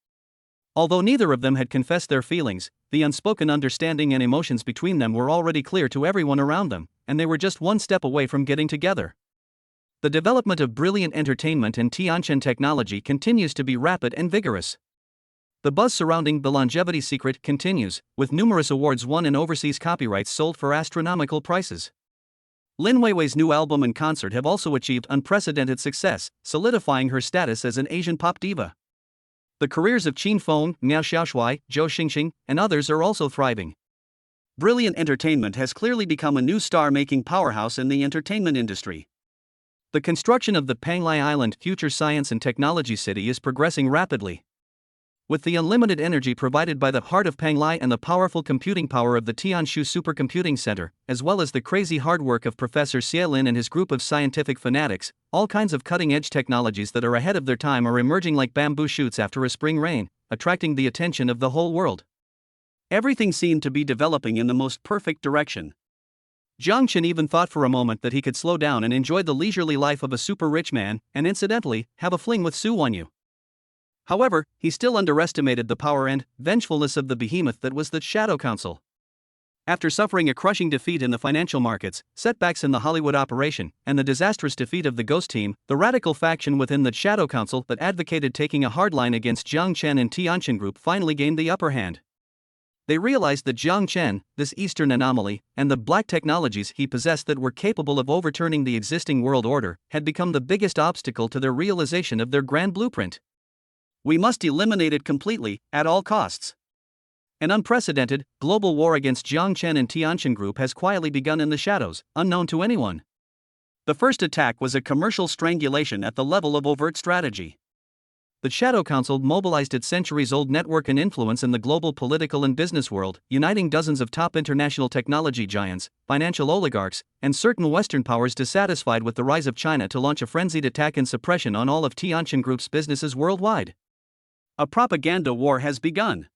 Although neither of them had confessed their feelings, the unspoken understanding and emotions between them were already clear to everyone around them, and they were just one step away from getting together. The development of brilliant entertainment and Tianjin technology continues to be rapid and vigorous. The buzz surrounding The Longevity Secret continues, with numerous awards won and overseas copyrights sold for astronomical prices. Lin Weiwei's new album and concert have also achieved unprecedented success, solidifying her status as an Asian pop diva. The careers of Qin Feng, Miao Xiaoshui, Zhou Xingxing, and others are also thriving. Brilliant entertainment has clearly become a new star-making powerhouse in the entertainment industry. The construction of the Panglai Island Future Science and Technology City is progressing rapidly. With the unlimited energy provided by the heart of Panglai and the powerful computing power of the Tianshu Supercomputing Center, as well as the crazy hard work of Professor Xie Lin and his group of scientific fanatics, all kinds of cutting-edge technologies that are ahead of their time are emerging like bamboo shoots after a spring rain, attracting the attention of the whole world. Everything seemed to be developing in the most perfect direction. Jiang Chen even thought for a moment that he could slow down and enjoy the leisurely life of a super-rich man, and incidentally, have a fling with Su Wanyu. However, he still underestimated the power and vengefulness of the behemoth that was the Shadow Council. After suffering a crushing defeat in the financial markets, setbacks in the Hollywood operation, and the disastrous defeat of the Ghost Team, the radical faction within the Shadow Council that advocated taking a hardline against Jiang Chen and Tianjin Group finally gained the upper hand. They realized that Jiang Chen, this Eastern anomaly, and the black technologies he possessed that were capable of overturning the existing world order, had become the biggest obstacle to their realization of their grand blueprint. We must eliminate it completely, at all costs. An unprecedented, global war against Jiang Chen and Tianjin Group has quietly begun in the shadows, unknown to anyone. The first attack was a commercial strangulation at the level of overt strategy. the Shadow Council mobilized its centuries-old network and influence in the global political and business world, uniting dozens of top international technology giants, financial oligarchs, and certain Western powers dissatisfied with the rise of China to launch a frenzied attack and suppression on all of Tianqin Group's businesses worldwide. A propaganda war has begun.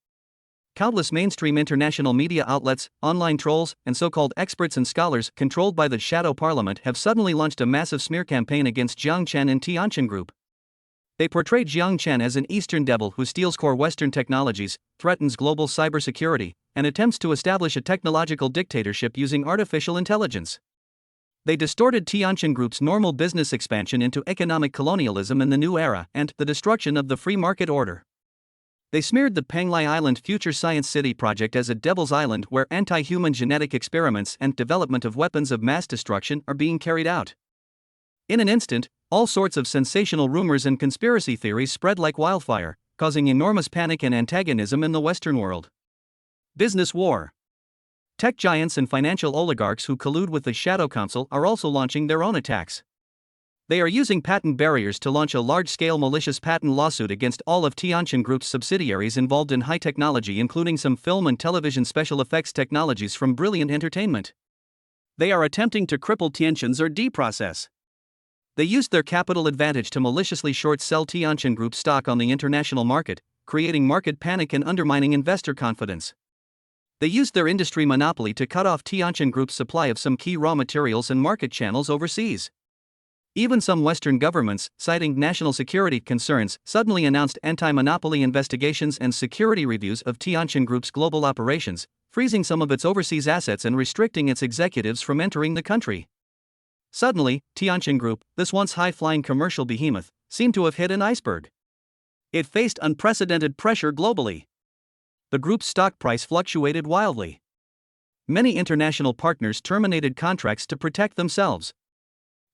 Countless mainstream international media outlets, online trolls, and so-called experts and scholars controlled by the Shadow Parliament have suddenly launched a massive smear campaign against Jiang Chen and Tianqin Group. They portray Jiang Chen as an Eastern devil who steals core Western technologies, threatens global cybersecurity, and attempts to establish a technological dictatorship using artificial intelligence. They distorted Tianqin Group's normal business expansion into economic colonialism in the new era and the destruction of the free market order. They smeared the Penglai Island Future Science City project as a devil's island where anti-human genetic experiments and development of weapons of mass destruction are being carried out. In an instant, all sorts of sensational rumors and conspiracy theories spread like wildfire, causing enormous panic and antagonism in the Western world. Business war. Tech giants and financial oligarchs who collude with the Shadow Council are also launching their own attacks. They are using patent barriers to launch a large-scale malicious patent lawsuit against all of Tianqin Group's subsidiaries involved in high technology, including some film and television special effects technologies from Brilliant Entertainment. They are attempting to cripple Tianqin's R&D process. They used their capital advantage to maliciously short-sell Tianqin Group's stock on the international market, creating market panic and undermining investor confidence. They used their industry monopoly to cut off Tianqin Group's supply of some key raw materials and market channels overseas. Even some Western governments, citing national security concerns, suddenly announced anti-monopoly investigations and security reviews of Tianqin Group's global operations, freezing some of its overseas assets and restricting its executives from entering the country. Suddenly, Tianqin Group, this once high-flying commercial behemoth, seemed to have hit an iceberg. It faced unprecedented pressure globally. The group's stock price fluctuated wildly. Many international partners terminated contracts to protect themselves.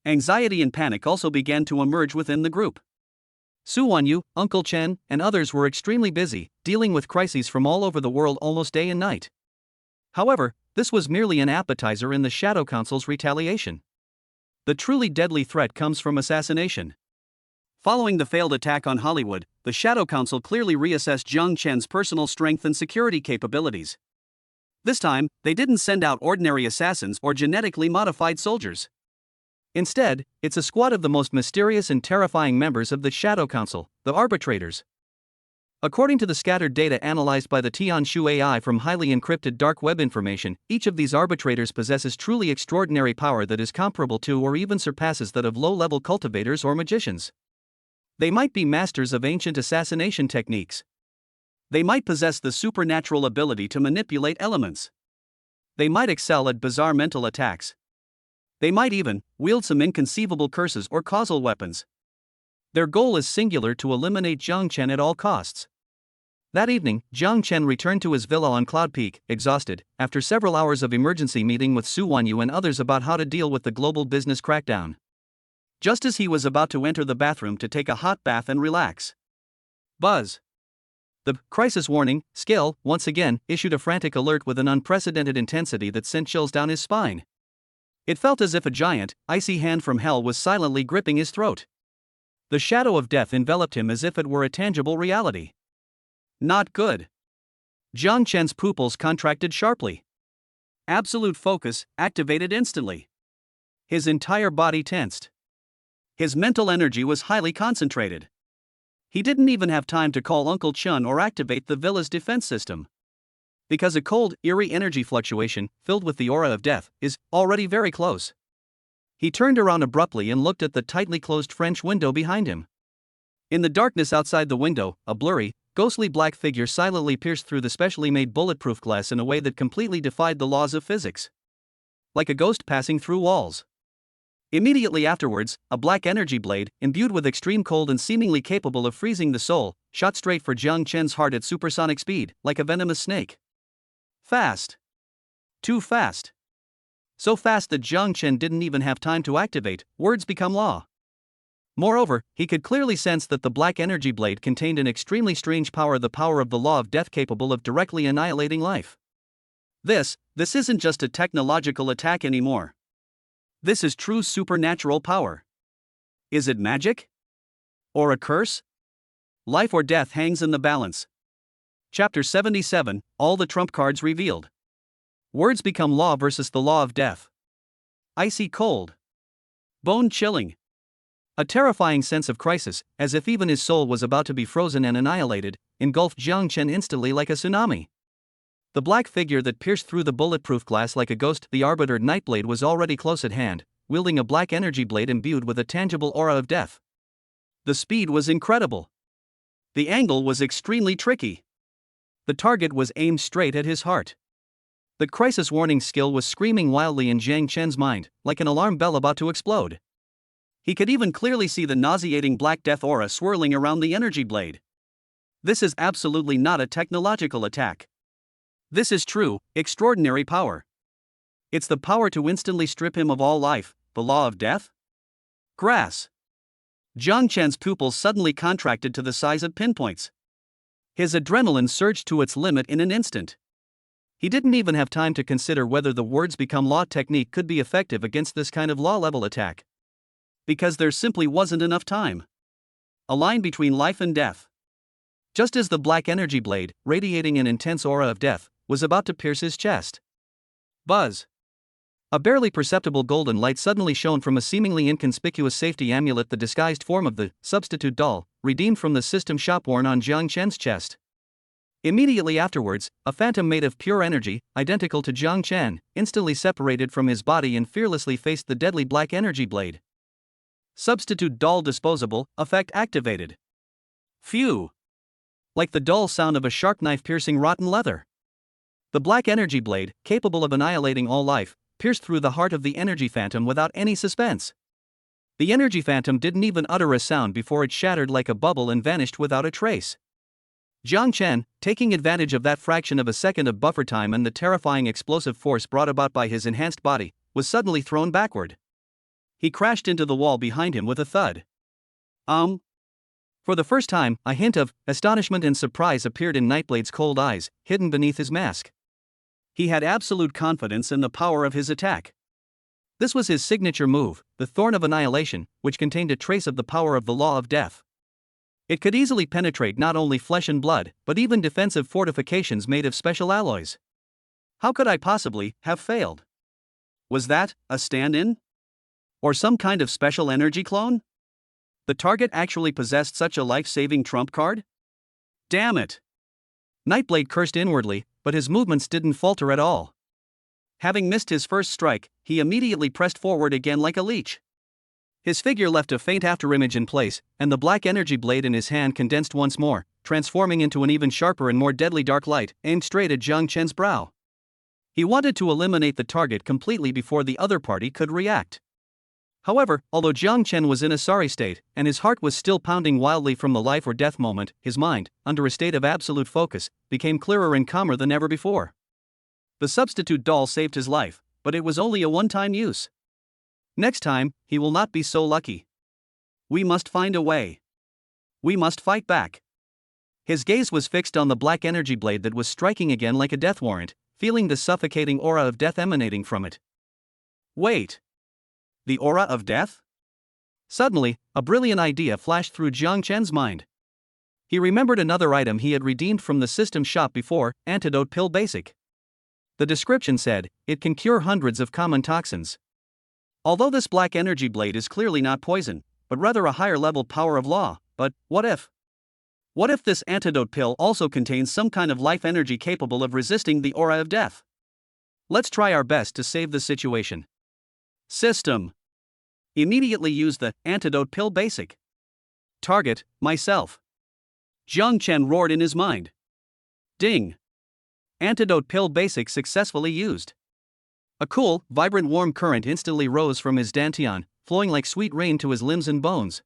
Anxiety and panic also began to emerge within the group. Su Wanyu, Uncle Chen, and others were extremely busy, dealing with crises from all over the world almost day and night. However, this was merely an appetizer in the Shadow Council's retaliation. The truly deadly threat comes from assassination. Following the failed attack on Hollywood, the Shadow Council clearly reassessed Jiang Chen's personal strength and security capabilities. This time, they didn't send out ordinary assassins or genetically modified soldiers. Instead, it's a squad of the most mysterious and terrifying members of the Shadow Council, the arbitrators. According to the scattered data analyzed by the Tianshu AI from highly encrypted dark web information, each of these arbitrators possesses truly extraordinary power that is comparable to or even surpasses that of low-level cultivators or magicians. They might be masters of ancient assassination techniques. They might possess the supernatural ability to manipulate elements. They might excel at bizarre mental attacks. They might even wield some inconceivable curses or causal weapons. Their goal is singular: to eliminate Jiang Chen at all costs. That evening, Jiang Chen returned to his villa on Cloud Peak, exhausted, after several hours of emergency meeting with Su Wanyu and others about how to deal with the global business crackdown. Just as he was about to enter the bathroom to take a hot bath and relax. Buzz. The crisis warning scale once again issued a frantic alert with an unprecedented intensity that sent chills down his spine. It felt as if a giant, icy hand from hell was silently gripping his throat. The shadow of death enveloped him as if it were a tangible reality. Not good. Jiang Chen's pupils contracted sharply. Absolute focus activated instantly. His entire body tensed. His mental energy was highly concentrated. He didn't even have time to call Uncle Chun or activate the villa's defense system. Because a cold, eerie energy fluctuation, filled with the aura of death, is already very close. He turned around abruptly and looked at the tightly closed French window behind him. In the darkness outside the window, a blurry, ghostly black figure silently pierced through the specially made bulletproof glass in a way that completely defied the laws of physics. Like a ghost passing through walls. Immediately afterwards, a black energy blade, imbued with extreme cold and seemingly capable of freezing the soul, shot straight for Jiang Chen's heart at supersonic speed, like a venomous snake. Fast. Too fast. So fast that Jiang Chen didn't even have time to activate, words become law. Moreover, he could clearly sense that the black energy blade contained an extremely strange power, the power of the law of death, capable of directly annihilating life. This isn't just a technological attack anymore. This is true supernatural power. Is it magic? Or a curse? Life or death hangs in the balance. Chapter 77, All the Trump Cards Revealed. Words become law versus the law of death. Icy cold. Bone-chilling. A terrifying sense of crisis, as if even his soul was about to be frozen and annihilated, engulfed Jiang Chen instantly like a tsunami. The black figure that pierced through the bulletproof glass like a ghost, the Arbiter Nightblade, was already close at hand, wielding a black energy blade imbued with a tangible aura of death. The speed was incredible. The angle was extremely tricky. The target was aimed straight at his heart. The crisis warning skill was screaming wildly in Jiang Chen's mind, like an alarm bell about to explode. He could even clearly see the nauseating black death aura swirling around the energy blade. This is absolutely not a technological attack. This is true, extraordinary power. It's the power to instantly strip him of all life, the law of death? Grass. Jiang Chen's pupils suddenly contracted to the size of pinpoints. His adrenaline surged to its limit in an instant. He didn't even have time to consider whether the words become law technique could be effective against this kind of law-level attack. Because there simply wasn't enough time. A line between life and death. Just as the black energy blade, radiating an intense aura of death, was about to pierce his chest. Buzz. A barely perceptible golden light suddenly shone from a seemingly inconspicuous safety amulet, the disguised form of the substitute doll, redeemed from the system shop, worn on Jiang Chen's chest. Immediately afterwards, a phantom made of pure energy, identical to Jiang Chen, instantly separated from his body and fearlessly faced the deadly black energy blade. Substitute doll disposable, effect activated. Phew. Like the dull sound of a sharp knife piercing rotten leather. The black energy blade, capable of annihilating all life, pierced through the heart of the energy phantom without any suspense. The energy phantom didn't even utter a sound before it shattered like a bubble and vanished without a trace. Jiang Chen, taking advantage of that fraction of a second of buffer time and the terrifying explosive force brought about by his enhanced body, was suddenly thrown backward. He crashed into the wall behind him with a thud. For the first time, a hint of astonishment and surprise appeared in Nightblade's cold eyes, hidden beneath his mask. He had absolute confidence in the power of his attack. This was his signature move, the Thorn of Annihilation, which contained a trace of the power of the law of death. It could easily penetrate not only flesh and blood, but even defensive fortifications made of special alloys. How could I possibly have failed? Was that a stand-in? Or some kind of special energy clone? The target actually possessed such a life-saving trump card? Damn it! Nightblade cursed inwardly, but his movements didn't falter at all. Having missed his first strike, he immediately pressed forward again like a leech. His figure left a faint afterimage in place, and the black energy blade in his hand condensed once more, transforming into an even sharper and more deadly dark light, aimed straight at Jiang Chen's brow. He wanted to eliminate the target completely before the other party could react. However, although Jiang Chen was in a sorry state, and his heart was still pounding wildly from the life or death moment, his mind, under a state of absolute focus, became clearer and calmer than ever before. The substitute doll saved his life, but it was only a one-time use. Next time, he will not be so lucky. We must find a way. We must fight back. His gaze was fixed on the black energy blade that was striking again like a death warrant, feeling the suffocating aura of death emanating from it. Wait. The aura of death? Suddenly, a brilliant idea flashed through Jiang Chen's mind. He remembered another item he had redeemed from the system shop before, Antidote Pill Basic. The description said, it can cure hundreds of common toxins. Although this black energy blade is clearly not poison, but rather a higher level power of law, but what if? What if this antidote pill also contains some kind of life energy capable of resisting the aura of death? Let's try our best to save the situation. System. Immediately use the Antidote Pill Basic. Target, myself. Jiang Chen roared in his mind. Ding. Antidote Pill Basic successfully used. A cool, vibrant warm current instantly rose from his dantian, flowing like sweet rain to his limbs and bones.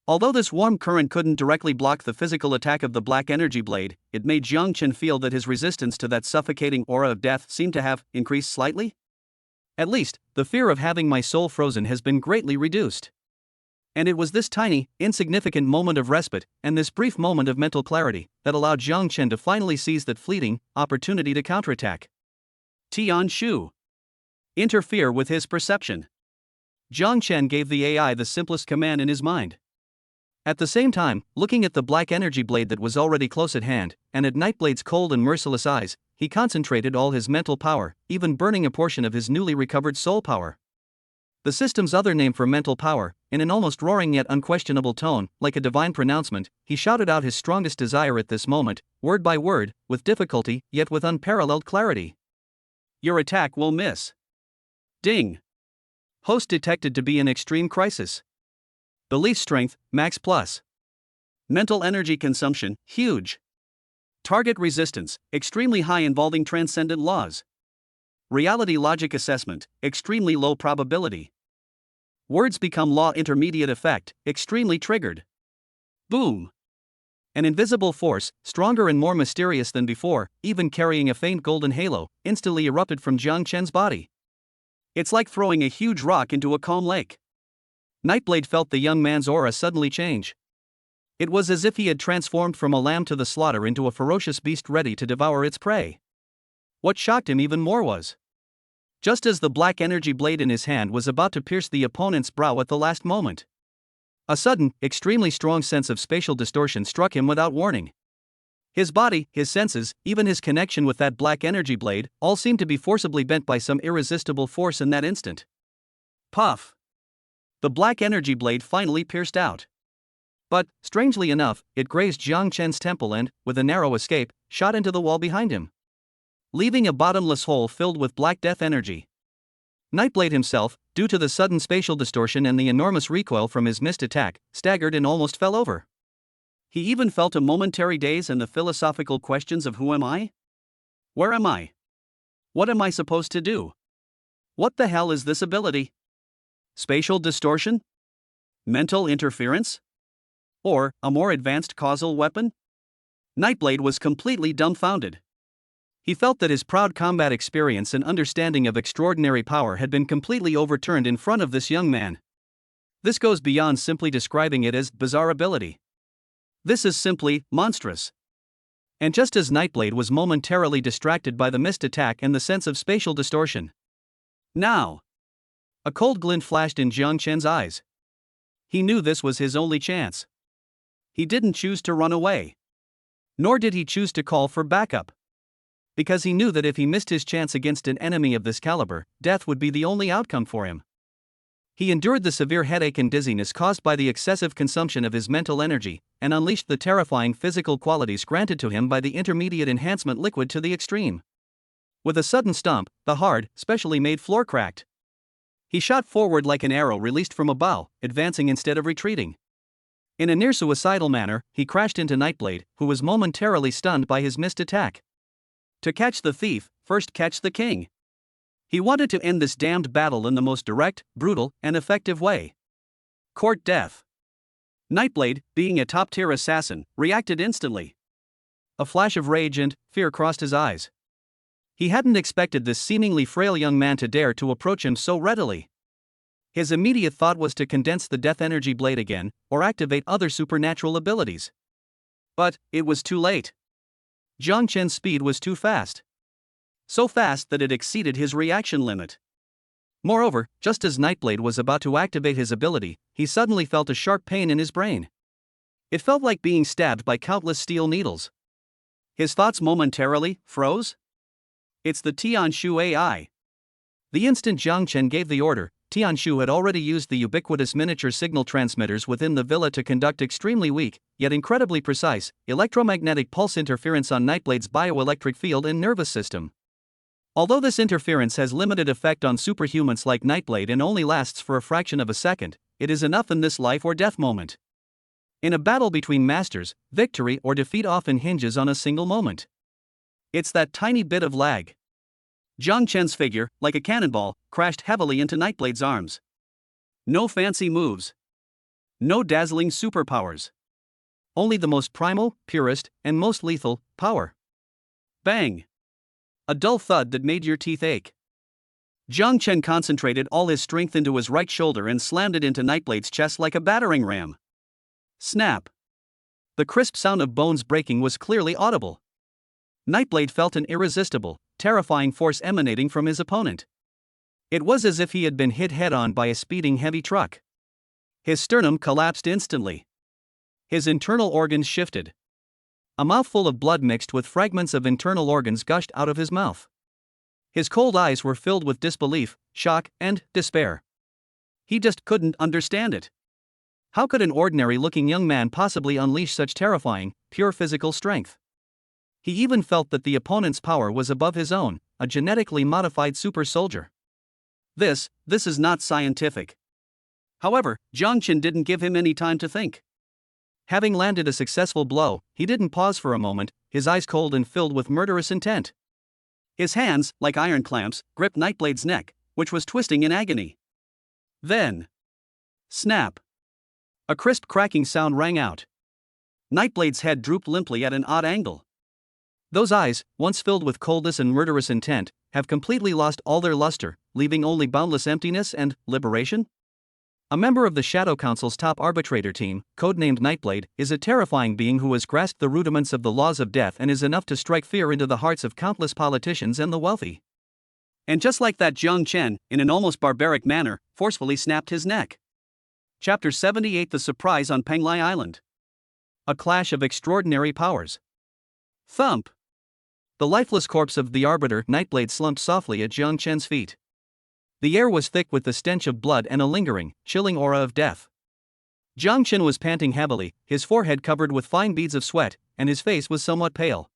Although this warm current couldn't directly block the physical attack of the black energy blade, it made Jiang Chen feel that his resistance to that suffocating aura of death seemed to have increased slightly. At least, the fear of having my soul frozen has been greatly reduced. And it was this tiny, insignificant moment of respite, and this brief moment of mental clarity, that allowed Jiang Chen to finally seize that fleeting opportunity to counterattack. Tian Shu. Interfere with his perception. Jiang Chen gave the AI the simplest command in his mind. At the same time, looking at the black energy blade that was already close at hand, and at Nightblade's cold and merciless eyes, he concentrated all his mental power, even burning a portion of his newly recovered soul power. The system's other name for mental power, in an almost roaring yet unquestionable tone, like a divine pronouncement, he shouted out his strongest desire at this moment, word by word, with difficulty, yet with unparalleled clarity. Your attack will miss. Ding. Host detected to be in extreme crisis. Belief strength, max plus. Mental energy consumption, huge. Target resistance, extremely high involving transcendent laws. Reality logic assessment, extremely low probability. Words become law intermediate effect, extremely triggered. Boom. An invisible force, stronger and more mysterious than before, even carrying a faint golden halo, instantly erupted from Jiang Chen's body. It's like throwing a huge rock into a calm lake. Nightblade felt the young man's aura suddenly change. It was as if he had transformed from a lamb to the slaughter into a ferocious beast ready to devour its prey. What shocked him even more was, just as the black energy blade in his hand was about to pierce the opponent's brow at the last moment, a sudden, extremely strong sense of spatial distortion struck him without warning. His body, his senses, even his connection with that black energy blade, all seemed to be forcibly bent by some irresistible force in that instant. Puff! The black energy blade finally pierced out. But, strangely enough, it grazed Jiang Chen's temple and, with a narrow escape, shot into the wall behind him, leaving a bottomless hole filled with black death energy. Nightblade himself, due to the sudden spatial distortion and the enormous recoil from his missed attack, staggered and almost fell over. He even felt a momentary daze and the philosophical questions of who am I? Where am I? What am I supposed to do? What the hell is this ability? Spatial distortion? Mental interference? Or, a more advanced causal weapon? Nightblade was completely dumbfounded. He felt that his proud combat experience and understanding of extraordinary power had been completely overturned in front of this young man. This goes beyond simply describing it as bizarre ability. This is simply monstrous. And just as Nightblade was momentarily distracted by the missed attack and the sense of spatial distortion, now, a cold glint flashed in Jiang Chen's eyes. He knew this was his only chance. He didn't choose to run away. Nor did he choose to call for backup. Because he knew that if he missed his chance against an enemy of this caliber, death would be the only outcome for him. He endured the severe headache and dizziness caused by the excessive consumption of his mental energy, and unleashed the terrifying physical qualities granted to him by the intermediate enhancement liquid to the extreme. With a sudden stomp, the hard, specially made floor cracked. He shot forward like an arrow released from a bow, advancing instead of retreating. In a near-suicidal manner, he crashed into Nightblade, who was momentarily stunned by his missed attack. To catch the thief, first catch the king. He wanted to end this damned battle in the most direct, brutal, and effective way. Court death. Nightblade, being a top-tier assassin, reacted instantly. A flash of rage and fear crossed his eyes. He hadn't expected this seemingly frail young man to dare to approach him so readily. His immediate thought was to condense the death energy blade again, or activate other supernatural abilities. But, it was too late. Jiang Chen's speed was too fast. So fast that it exceeded his reaction limit. Moreover, just as Nightblade was about to activate his ability, he suddenly felt a sharp pain in his brain. It felt like being stabbed by countless steel needles. His thoughts momentarily froze. It's the Tianshu AI. The instant Jiang Chen gave the order, Tianshu had already used the ubiquitous miniature signal transmitters within the villa to conduct extremely weak, yet incredibly precise, electromagnetic pulse interference on Nightblade's bioelectric field and nervous system. Although this interference has limited effect on superhumans like Nightblade and only lasts for a fraction of a second, it is enough in this life or death moment. In a battle between masters, victory or defeat often hinges on a single moment. It's that tiny bit of lag. Jiang Chen's figure, like a cannonball, crashed heavily into Nightblade's arms. No fancy moves. No dazzling superpowers. Only the most primal, purest, and most lethal power. Bang! A dull thud that made your teeth ache. Jiang Chen concentrated all his strength into his right shoulder and slammed it into Nightblade's chest like a battering ram. Snap! The crisp sound of bones breaking was clearly audible. Nightblade felt an irresistible, terrifying force emanating from his opponent. It was as if he had been hit head-on by a speeding heavy truck. His sternum collapsed instantly. His internal organs shifted. A mouthful of blood mixed with fragments of internal organs gushed out of his mouth. His cold eyes were filled with disbelief, shock, and despair. He just couldn't understand it. How could an ordinary-looking young man possibly unleash such terrifying, pure physical strength? He even felt that the opponent's power was above his own, a genetically modified super soldier. This is not scientific. However, Jiang Qin didn't give him any time to think. Having landed a successful blow, he didn't pause for a moment, his eyes cold and filled with murderous intent. His hands, like iron clamps, gripped Nightblade's neck, which was twisting in agony. Then, snap! A crisp cracking sound rang out. Nightblade's head drooped limply at an odd angle. Those eyes, once filled with coldness and murderous intent, have completely lost all their luster, leaving only boundless emptiness and liberation? A member of the Shadow Council's top arbitrator team, codenamed Nightblade, is a terrifying being who has grasped the rudiments of the laws of death and is enough to strike fear into the hearts of countless politicians and the wealthy. And just like that, Jiang Chen, in an almost barbaric manner, forcefully snapped his neck. Chapter 78: The Surprise on Penglai Island. A clash of extraordinary powers. Thump! The lifeless corpse of the arbiter Nightblade slumped softly at Jiang Chen's feet. The air was thick with the stench of blood and a lingering, chilling aura of death. Jiang Chen was panting heavily, his forehead covered with fine beads of sweat, and his face was somewhat pale.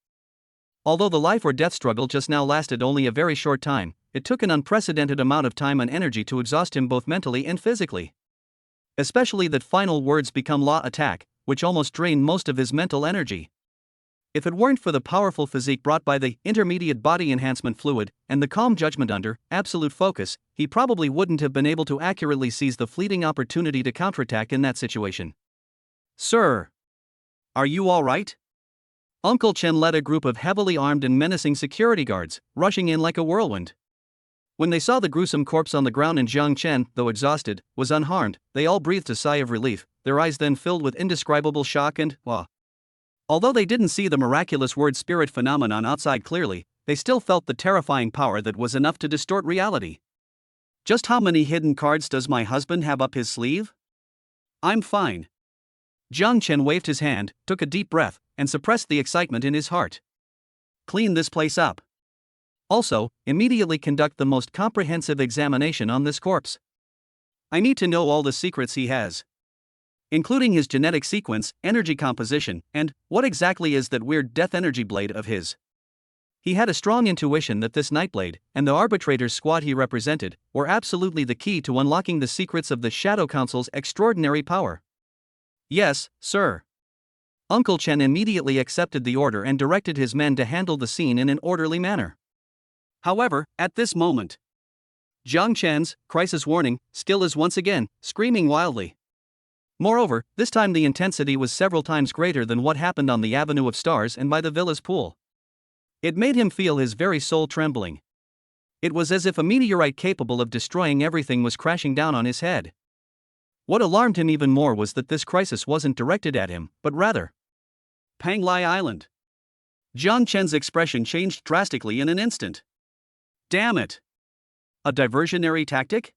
Although the life or death struggle just now lasted only a very short time, it took an unprecedented amount of time and energy to exhaust him both mentally and physically. Especially that final words become law attack, which almost drained most of his mental energy. If it weren't for the powerful physique brought by the intermediate body enhancement fluid and the calm judgment under absolute focus, he probably wouldn't have been able to accurately seize the fleeting opportunity to counterattack in that situation. Sir, are you all right? Uncle Chen led a group of heavily armed and menacing security guards, rushing in like a whirlwind. When they saw the gruesome corpse on the ground and Jiang Chen, though exhausted, was unharmed, they all breathed a sigh of relief, their eyes then filled with indescribable shock and awe. Although they didn't see the miraculous word spirit phenomenon outside clearly, they still felt the terrifying power that was enough to distort reality. Just how many hidden cards does my husband have up his sleeve? I'm fine. Jiang Chen waved his hand, took a deep breath, and suppressed the excitement in his heart. Clean this place up. Also, immediately conduct the most comprehensive examination on this corpse. I need to know all the secrets he has, including his genetic sequence, energy composition, and what exactly is that weird death energy blade of his. He had a strong intuition that this Nightblade, and the arbitrator's squad he represented, were absolutely the key to unlocking the secrets of the Shadow Council's extraordinary power. Yes, sir. Uncle Chen immediately accepted the order and directed his men to handle the scene in an orderly manner. However, at this moment, Jiang Chen's crisis warning still is once again screaming wildly. Moreover, this time the intensity was several times greater than what happened on the Avenue of Stars and by the villa's pool. It made him feel his very soul trembling. It was as if a meteorite capable of destroying everything was crashing down on his head. What alarmed him even more was that this crisis wasn't directed at him, but rather Penglai Island. Jiang Chen's expression changed drastically in an instant. Damn it! A diversionary tactic?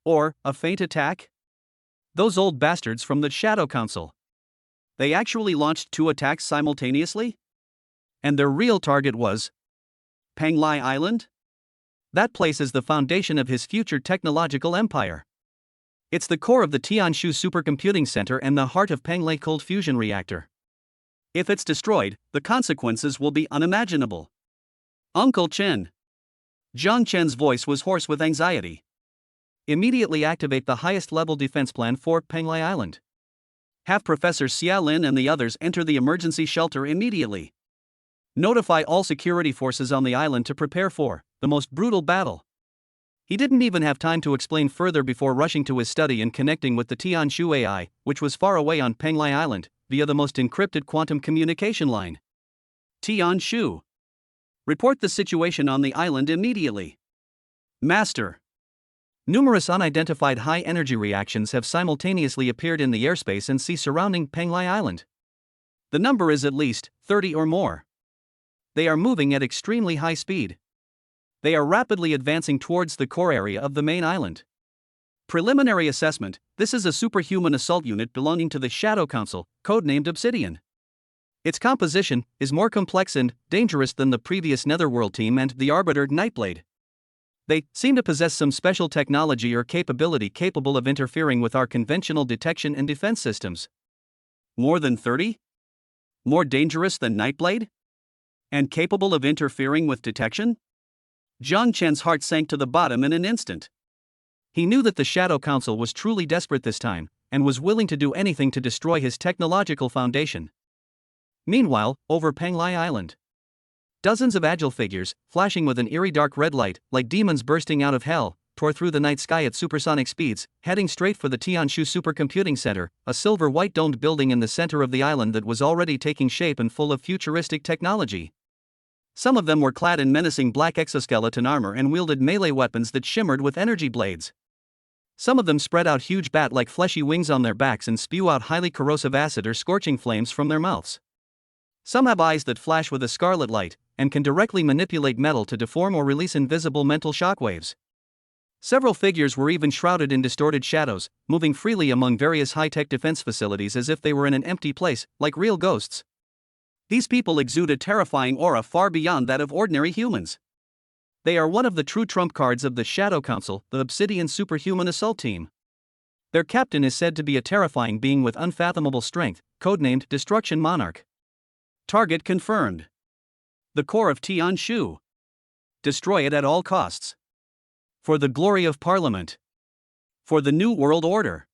Or a feint attack? Those old bastards from the Shadow Council. They actually launched 2 attacks simultaneously? And their real target was Penglai Island? That place is the foundation of his future technological empire. It's the core of the Tianshu Supercomputing Center and the heart of Penglai Cold Fusion Reactor. If it's destroyed, the consequences will be unimaginable. Uncle Chen. Jiang Chen's voice was hoarse with anxiety. Immediately activate the highest level defense plan for Penglai Island. Have Professor Xia Lin and the others enter the emergency shelter immediately. Notify all security forces on the island to prepare for the most brutal battle. He didn't even have time to explain further before rushing to his study and connecting with the Tianshu AI, which was far away on Penglai Island, via the most encrypted quantum communication line. Tianshu. Report the situation on the island immediately. Master. Numerous unidentified high-energy reactions have simultaneously appeared in the airspace and sea surrounding Penglai Island. The number is at least 30 or more. They are moving at extremely high speed. They are rapidly advancing towards the core area of the main island. Preliminary assessment: this is a superhuman assault unit belonging to the Shadow Council, codenamed Obsidian. Its composition is more complex and dangerous than the previous Netherworld team and the Arbiter Nightblade. They seem to possess some special technology or capability capable of interfering with our conventional detection and defense systems. More than 30? More dangerous than Nightblade? And capable of interfering with detection? Jiang Chen's heart sank to the bottom in an instant. He knew that the Shadow Council was truly desperate this time, and was willing to do anything to destroy his technological foundation. Meanwhile, over Penglai Island, dozens of agile figures, flashing with an eerie dark red light, like demons bursting out of hell, tore through the night sky at supersonic speeds, heading straight for the Tianshu Supercomputing Center, a silver white domed building in the center of the island that was already taking shape and full of futuristic technology. Some of them were clad in menacing black exoskeleton armor and wielded melee weapons that shimmered with energy blades. Some of them spread out huge bat-like fleshy wings on their backs and spew out highly corrosive acid or scorching flames from their mouths. Some have eyes that flash with a scarlet light, and can directly manipulate metal to deform or release invisible mental shockwaves. Several figures were even shrouded in distorted shadows, moving freely among various high-tech defense facilities as if they were in an empty place, like real ghosts. These people exude a terrifying aura far beyond that of ordinary humans. They are one of the true trump cards of the Shadow Council, the Obsidian Superhuman Assault Team. Their captain is said to be a terrifying being with unfathomable strength, codenamed Destruction Monarch. Target confirmed. The core of Tianshu. Destroy it at all costs. For the glory of Parliament. For the New World Order.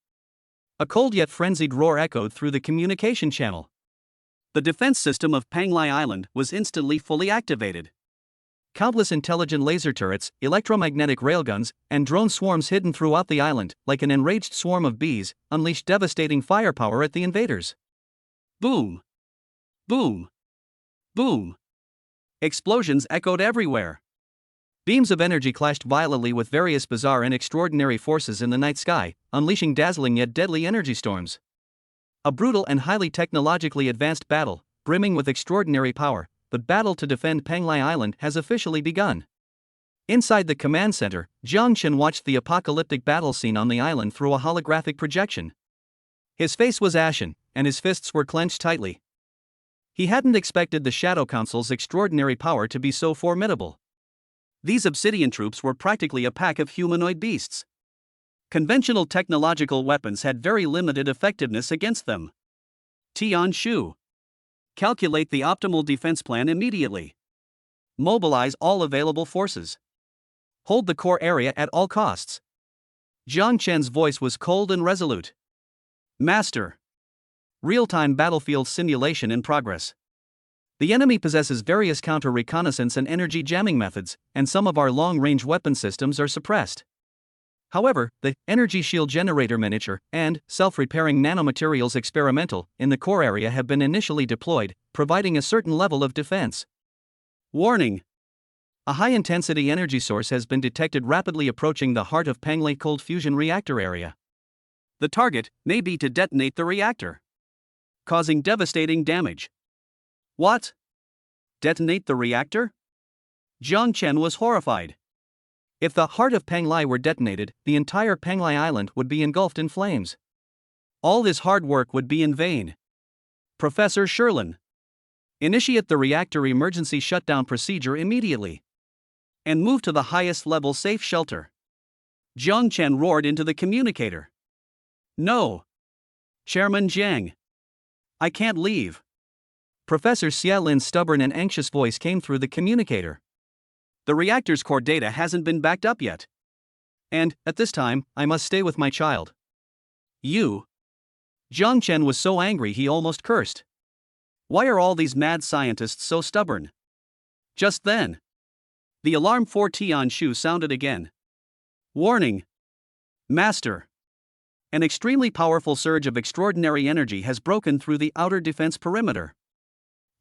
A cold yet frenzied roar echoed through the communication channel. The defense system of Penglai Island was instantly fully activated. Countless intelligent laser turrets, electromagnetic railguns, and drone swarms hidden throughout the island, like an enraged swarm of bees, unleashed devastating firepower at the invaders. Boom! Boom! Boom! Explosions echoed everywhere. Beams of energy clashed violently with various bizarre and extraordinary forces in the night sky, unleashing dazzling yet deadly energy storms. A brutal and highly technologically advanced battle, brimming with extraordinary power, the battle to defend Penglai Island has officially begun. Inside the command center, Jiang Chen watched the apocalyptic battle scene on the island through a holographic projection. His face was ashen, and his fists were clenched tightly. He hadn't expected the Shadow Council's extraordinary power to be so formidable. These Obsidian troops were practically a pack of humanoid beasts. Conventional technological weapons had very limited effectiveness against them. Tianshu. Calculate the optimal defense plan immediately. Mobilize all available forces. Hold the core area at all costs. Jiang Chen's voice was cold and resolute. Master. Real-time battlefield simulation in progress. The enemy possesses various counter-reconnaissance and energy jamming methods, and some of our long-range weapon systems are suppressed. However, the energy shield generator miniature and self-repairing nanomaterials experimental in the core area have been initially deployed, providing a certain level of defense. Warning! A high-intensity energy source has been detected rapidly approaching the heart of Penglai cold fusion reactor area. The target may be to detonate the reactor, causing devastating damage. What? Detonate the reactor? Jiang Chen was horrified. If the heart of Penglai were detonated, the entire Penglai Island would be engulfed in flames. All his hard work would be in vain. Professor Sherlin. Initiate the reactor emergency shutdown procedure immediately. And move to the highest level safe shelter. Jiang Chen roared into the communicator. No. Chairman Jiang. I can't leave. Professor Xia Lin's stubborn and anxious voice came through the communicator. The reactor's core data hasn't been backed up yet. And, at this time, I must stay with my child. You. Jiang Chen was so angry he almost cursed. Why are all these mad scientists so stubborn? Just then, the alarm for Tianshu sounded again. Warning. Master. An extremely powerful surge of extraordinary energy has broken through the outer defense perimeter.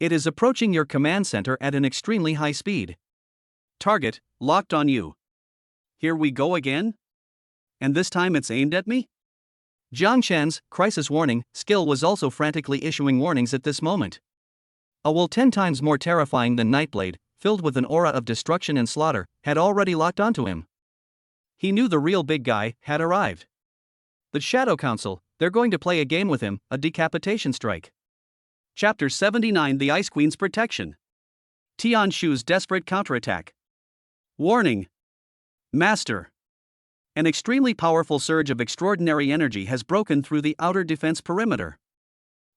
It is approaching your command center at an extremely high speed. Target, locked on you. Here we go again? And this time it's aimed at me? Jiang Chen's crisis warning skill was also frantically issuing warnings at this moment. A will 10 times more terrifying than Nightblade, filled with an aura of destruction and slaughter, had already locked onto him. He knew the real big guy had arrived. The Shadow Council, they're going to play a game with him, a decapitation strike. Chapter 79: The Ice Queen's Protection. Tian Shu's desperate counterattack. Warning. Master. An extremely powerful surge of extraordinary energy has broken through the outer defense perimeter.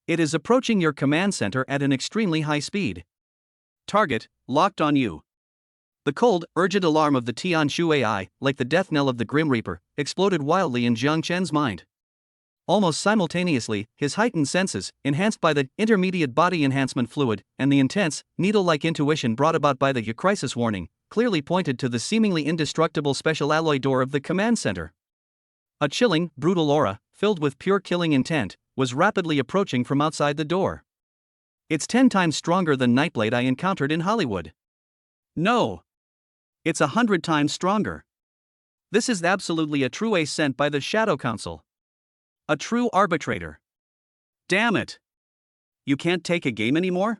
It is approaching your command center at an extremely high speed. Target, locked on you. The cold, urgent alarm of the Tian Shu AI, like the death knell of the Grim Reaper, exploded wildly in Jiang Chen's mind. Almost simultaneously, his heightened senses, enhanced by the intermediate body enhancement fluid, and the intense, needle-like intuition brought about by the crisis warning, clearly pointed to the seemingly indestructible special alloy door of the command center. A chilling, brutal aura, filled with pure killing intent, was rapidly approaching from outside the door. It's 10 times stronger than Nightblade I encountered in Hollywood. No. It's 100 times stronger. This is absolutely a true ace sent by the Shadow Council. A true arbitrator. Damn it. You can't take a game anymore?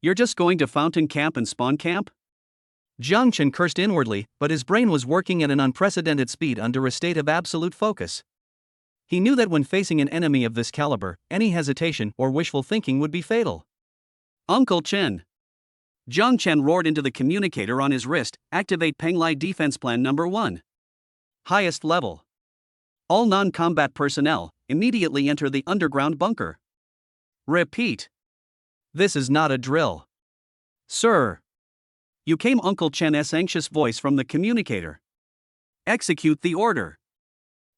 You're just going to Fountain Camp and Spawn Camp? Jiang Chen cursed inwardly, but his brain was working at an unprecedented speed under a state of absolute focus. He knew that when facing an enemy of this caliber, any hesitation or wishful thinking would be fatal. Uncle Chen. Jiang Chen roared into the communicator on his wrist, activate Penglai Defense Plan Number 1. Highest level. All non-combat personnel, immediately enter the underground bunker. Repeat. This is not a drill. Sir. You came Uncle Chen's anxious voice from the communicator. Execute the order.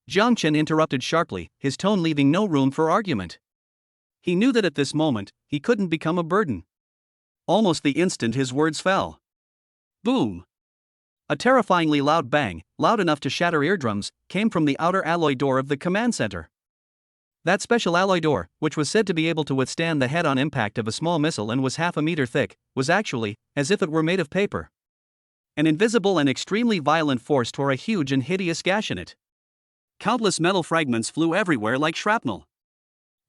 Jiang Chen interrupted sharply, his tone leaving no room for argument. He knew that at this moment, he couldn't become a burden. Almost the instant his words fell. Boom! A terrifyingly loud bang, loud enough to shatter eardrums, came from the outer alloy door of the command center. That special alloy door, which was said to be able to withstand the head-on impact of a small missile and was half a meter thick, was actually, as if it were made of paper. An invisible and extremely violent force tore a huge and hideous gash in it. Countless metal fragments flew everywhere like shrapnel.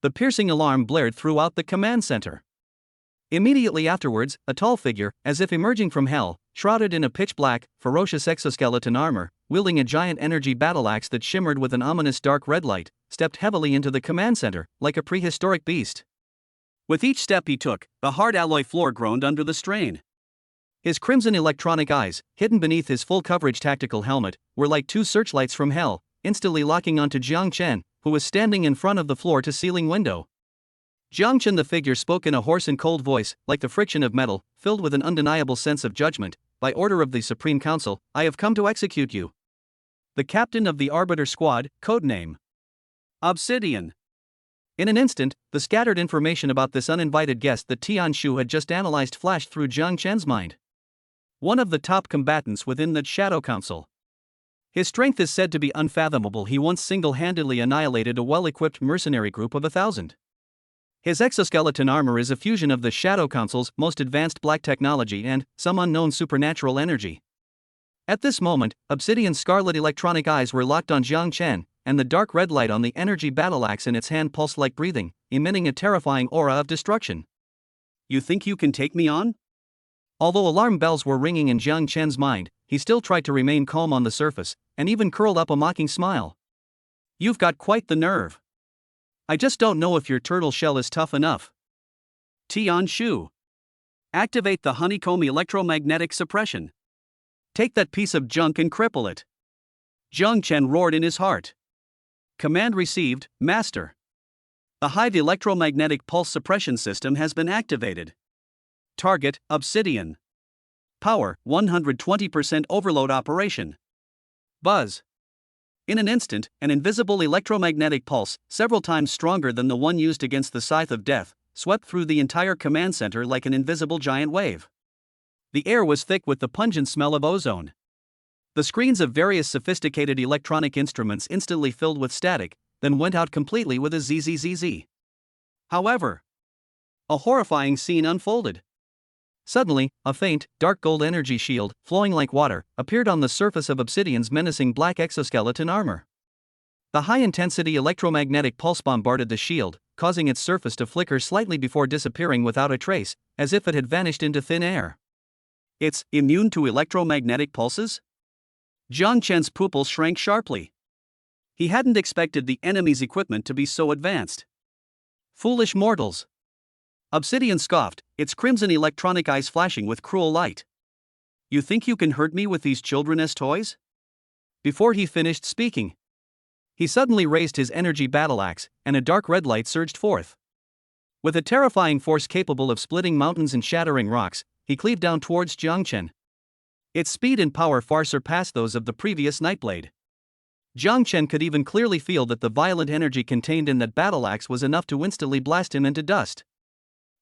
The piercing alarm blared throughout the command center. Immediately afterwards, a tall figure, as if emerging from hell, shrouded in a pitch-black, ferocious exoskeleton armor, wielding a giant energy battle axe that shimmered with an ominous dark red light, stepped heavily into the command center, like a prehistoric beast. With each step he took, the hard alloy floor groaned under the strain. His crimson electronic eyes, hidden beneath his full-coverage tactical helmet, were like two searchlights from hell, instantly locking onto Jiang Chen, who was standing in front of the floor-to-ceiling window. Jiang Chen, the figure, spoke in a hoarse and cold voice, like the friction of metal, filled with an undeniable sense of judgment. By order of the Supreme Council, I have come to execute you. The captain of the Arbiter Squad, codename Obsidian. In an instant, the scattered information about this uninvited guest that Tian Shu had just analyzed flashed through Jiang Chen's mind. One of the top combatants within the Shadow Council. His strength is said to be unfathomable. He once single-handedly annihilated a well-equipped mercenary group of 1,000. His exoskeleton armor is a fusion of the Shadow Council's most advanced black technology and some unknown supernatural energy. At this moment, Obsidian's scarlet electronic eyes were locked on Jiang Chen, and the dark red light on the energy battle axe in its hand pulsed like breathing, emitting a terrifying aura of destruction. You think you can take me on? Although alarm bells were ringing in Jiang Chen's mind, he still tried to remain calm on the surface, and even curled up a mocking smile. You've got quite the nerve. I just don't know if your turtle shell is tough enough. Tian Shu. Activate the honeycomb electromagnetic suppression. Take that piece of junk and cripple it. Jiang Chen roared in his heart. Command received, Master. The Hive electromagnetic pulse suppression system has been activated. Target, Obsidian. Power, 120% overload operation. Buzz. In an instant, an invisible electromagnetic pulse, several times stronger than the one used against the Scythe of Death, swept through the entire command center like an invisible giant wave. The air was thick with the pungent smell of ozone. The screens of various sophisticated electronic instruments instantly filled with static, then went out completely with a zzzz. However, a horrifying scene unfolded. Suddenly, a faint, dark gold energy shield, flowing like water, appeared on the surface of Obsidian's menacing black exoskeleton armor. The high-intensity electromagnetic pulse bombarded the shield, causing its surface to flicker slightly before disappearing without a trace, as if it had vanished into thin air. It's immune to electromagnetic pulses? Jiang Chen's pupils shrank sharply. He hadn't expected the enemy's equipment to be so advanced. Foolish mortals! Obsidian scoffed, its crimson electronic eyes flashing with cruel light. You think you can hurt me with these children as toys? Before he finished speaking, he suddenly raised his energy battle axe, and a dark red light surged forth. With a terrifying force capable of splitting mountains and shattering rocks, he cleaved down towards Jiang Chen. Its speed and power far surpassed those of the previous Nightblade. Jiang Chen could even clearly feel that the violent energy contained in that battle axe was enough to instantly blast him into dust.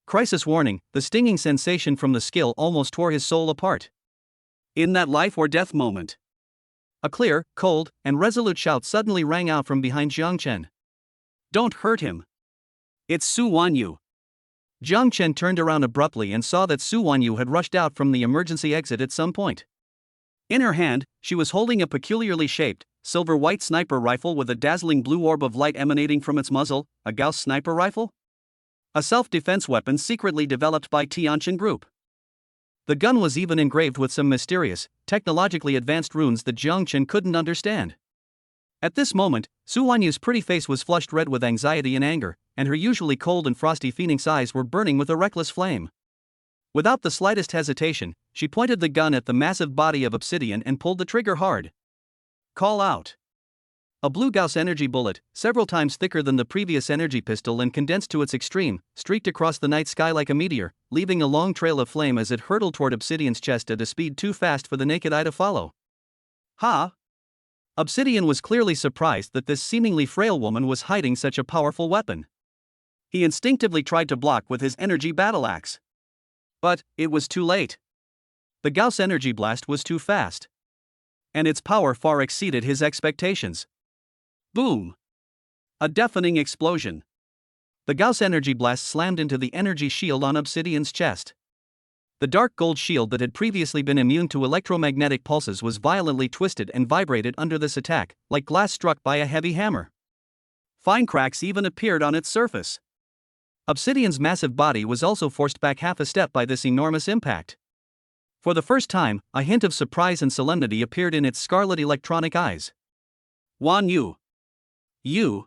Crisis warning, the stinging sensation from the skill almost tore his soul apart. In that life or death moment, a clear, cold, and resolute shout suddenly rang out from behind Jiang Chen. Don't hurt him. It's Su Wanyu. Jiang Chen turned around abruptly and saw that Su Wanyu had rushed out from the emergency exit at some point. In her hand, she was holding a peculiarly shaped, silver-white sniper rifle with a dazzling blue orb of light emanating from its muzzle, a Gauss sniper rifle? A self-defense weapon secretly developed by Tianqin Group. The gun was even engraved with some mysterious, technologically advanced runes that Jiang Chen couldn't understand. At this moment, Su Wanyu's pretty face was flushed red with anxiety and anger, and her usually cold and frosty phoenix eyes were burning with a reckless flame. Without the slightest hesitation, she pointed the gun at the massive body of obsidian and pulled the trigger hard. Call out. A blue Gauss energy bullet, several times thicker than the previous energy pistol and condensed to its extreme, streaked across the night sky like a meteor, leaving a long trail of flame as it hurtled toward Obsidian's chest at a speed too fast for the naked eye to follow. Ha! Obsidian was clearly surprised that this seemingly frail woman was hiding such a powerful weapon. He instinctively tried to block with his energy battle axe. But it was too late. The Gauss energy blast was too fast. And its power far exceeded his expectations. Boom! A deafening explosion. The Gauss energy blast slammed into the energy shield on Obsidian's chest. The dark gold shield that had previously been immune to electromagnetic pulses was violently twisted and vibrated under this attack, like glass struck by a heavy hammer. Fine cracks even appeared on its surface. Obsidian's massive body was also forced back half a step by this enormous impact. For the first time, a hint of surprise and solemnity appeared in its scarlet electronic eyes. Wanyu. You?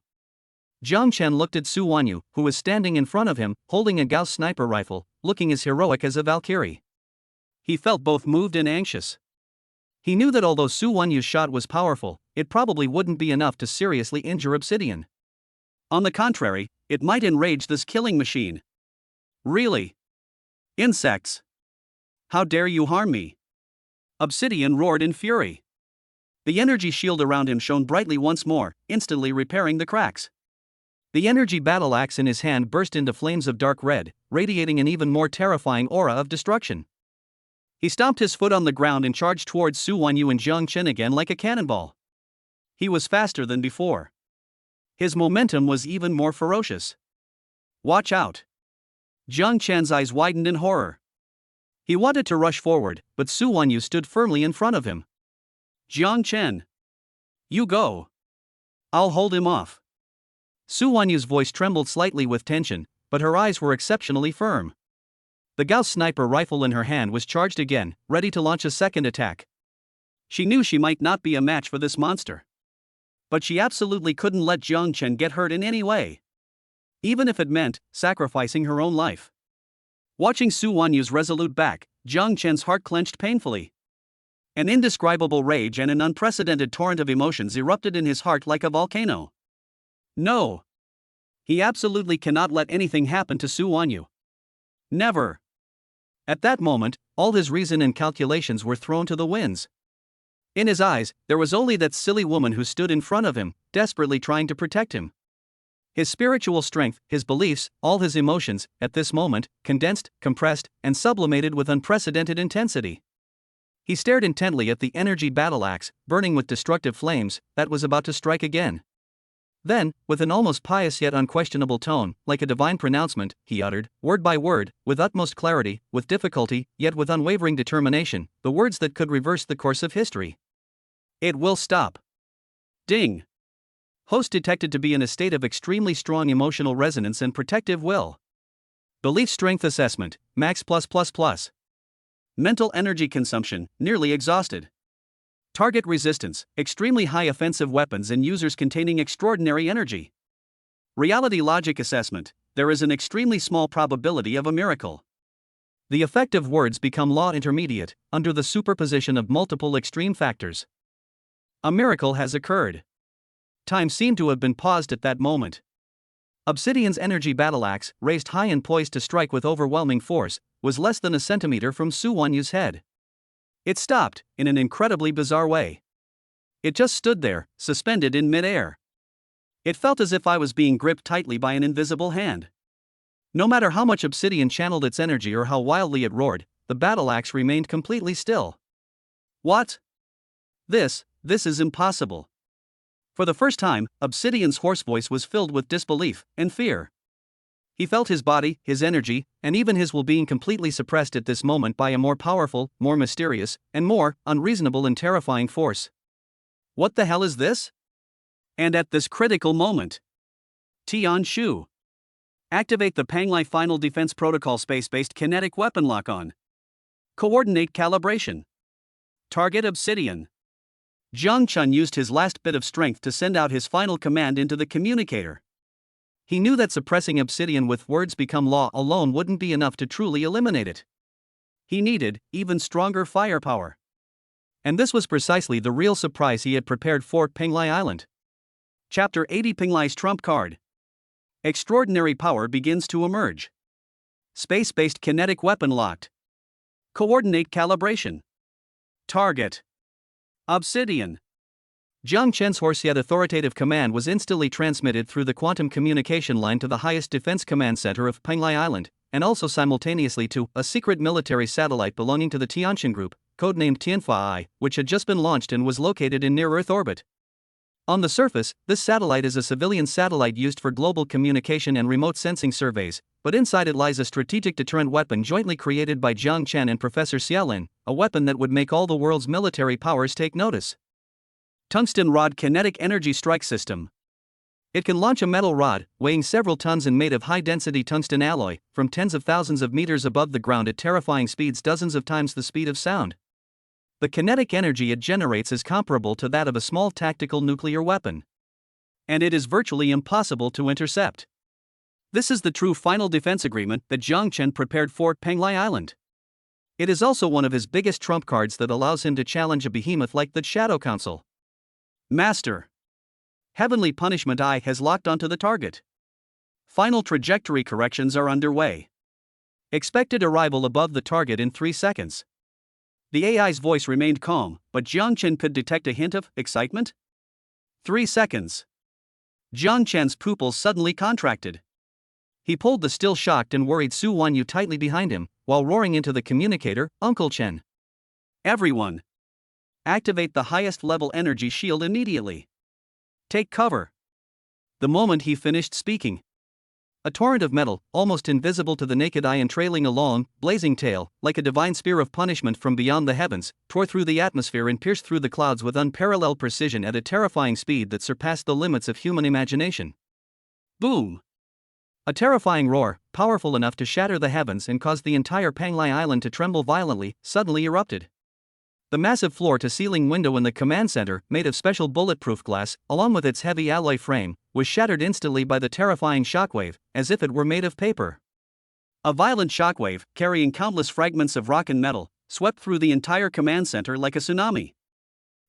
Jiang Chen looked at Su Wanyu, who was standing in front of him, holding a Gauss sniper rifle, looking as heroic as a Valkyrie. He felt both moved and anxious. He knew that although Su Wanyu's shot was powerful, it probably wouldn't be enough to seriously injure Obsidian. On the contrary, it might enrage this killing machine. Really? Insects? How dare you harm me? Obsidian roared in fury. The energy shield around him shone brightly once more, instantly repairing the cracks. The energy battle axe in his hand burst into flames of dark red, radiating an even more terrifying aura of destruction. He stomped his foot on the ground and charged towards Su Wanyu and Jiang Chen again like a cannonball. He was faster than before. His momentum was even more ferocious. Watch out! Jiang Chen's eyes widened in horror. He wanted to rush forward, but Su Wanyu stood firmly in front of him. Jiang Chen. You go. I'll hold him off. Su Wanyu's voice trembled slightly with tension, but her eyes were exceptionally firm. The Gauss sniper rifle in her hand was charged again, ready to launch a second attack. She knew she might not be a match for this monster. But she absolutely couldn't let Jiang Chen get hurt in any way. Even if it meant sacrificing her own life. Watching Su Wanyu's resolute back, Jiang Chen's heart clenched painfully. An indescribable rage and an unprecedented torrent of emotions erupted in his heart like a volcano. No. He absolutely cannot let anything happen to Su Wanyu. Never. At that moment, all his reason and calculations were thrown to the winds. In his eyes, there was only that silly woman who stood in front of him, desperately trying to protect him. His spiritual strength, his beliefs, all his emotions, at this moment, condensed, compressed, and sublimated with unprecedented intensity. He stared intently at the energy battle axe, burning with destructive flames, that was about to strike again. Then, with an almost pious yet unquestionable tone, like a divine pronouncement, he uttered, word by word, with utmost clarity, with difficulty, yet with unwavering determination, the words that could reverse the course of history. It will stop. Ding. Host detected to be in a state of extremely strong emotional resonance and protective will. Belief strength assessment, max +++. Mental energy consumption, nearly exhausted. Target resistance, extremely high offensive weapons and users containing extraordinary energy. Reality logic assessment, there is an extremely small probability of a miracle. The effect of words become law intermediate, under the superposition of multiple extreme factors. A miracle has occurred. Time seemed to have been paused at that moment. Obsidian's energy battle axe, raised high and poised to strike with overwhelming force, was less than a centimeter from Su Wanyu's head. It stopped, in an incredibly bizarre way. It just stood there, suspended in mid-air. It felt as if I was being gripped tightly by an invisible hand. No matter how much Obsidian channeled its energy or how wildly it roared, the battle axe remained completely still. What? This is impossible. For the first time, Obsidian's hoarse voice was filled with disbelief and fear. He felt his body, his energy, and even his will being completely suppressed at this moment by a more powerful, more mysterious, and more unreasonable and terrifying force. What the hell is this? And at this critical moment, Tian Shu. Activate the Panglai Final Defense Protocol space-based kinetic weapon lock-on. Coordinate calibration. Target Obsidian. Jiang Chun used his last bit of strength to send out his final command into the communicator. He knew that suppressing Obsidian with words become law alone wouldn't be enough to truly eliminate it. He needed even stronger firepower. And this was precisely the real surprise he had prepared for Panglai Island. Chapter 80 Panglai's Trump Card. Extraordinary power begins to emerge. Space-based kinetic weapon locked. Coordinate calibration. Target. Obsidian. Jiang Chen's hoarse yet authoritative command was instantly transmitted through the quantum communication line to the highest defense command center of Panglai Island, and also simultaneously to a secret military satellite belonging to the Tianjin Group, codenamed Tianfa-I, which had just been launched and was located in near-Earth orbit. On the surface, this satellite is a civilian satellite used for global communication and remote sensing surveys, but inside it lies a strategic deterrent weapon jointly created by Jiang Chen and Professor Xiaolin, a weapon that would make all the world's military powers take notice. Tungsten Rod Kinetic Energy Strike System. It can launch a metal rod, weighing several tons and made of high-density tungsten alloy, from tens of thousands of meters above the ground at terrifying speeds dozens of times the speed of sound. The kinetic energy it generates is comparable to that of a small tactical nuclear weapon. And it is virtually impossible to intercept. This is the true final defense agreement that Jiang Chen prepared for Panglai Island. It is also one of his biggest trump cards that allows him to challenge a behemoth like the Shadow Council. Master. Heavenly Punishment I has locked onto the target. Final trajectory corrections are underway. Expected arrival above the target in 3 seconds. The AI's voice remained calm, but Jiang Chen could detect a hint of excitement. 3 seconds. Jiang Chen's pupils suddenly contracted. He pulled the still shocked and worried Su Wanyu tightly behind him, while roaring into the communicator, Uncle Chen. Everyone. Activate the highest level energy shield immediately. Take cover. The moment he finished speaking, a torrent of metal, almost invisible to the naked eye and trailing a long, blazing tail, like a divine spear of punishment from beyond the heavens, tore through the atmosphere and pierced through the clouds with unparalleled precision at a terrifying speed that surpassed the limits of human imagination. Boom! A terrifying roar, powerful enough to shatter the heavens and cause the entire Panglai Island to tremble violently, suddenly erupted. The massive floor-to-ceiling window in the command center, made of special bulletproof glass, along with its heavy alloy frame, was shattered instantly by the terrifying shockwave, as if it were made of paper. A violent shockwave, carrying countless fragments of rock and metal, swept through the entire command center like a tsunami.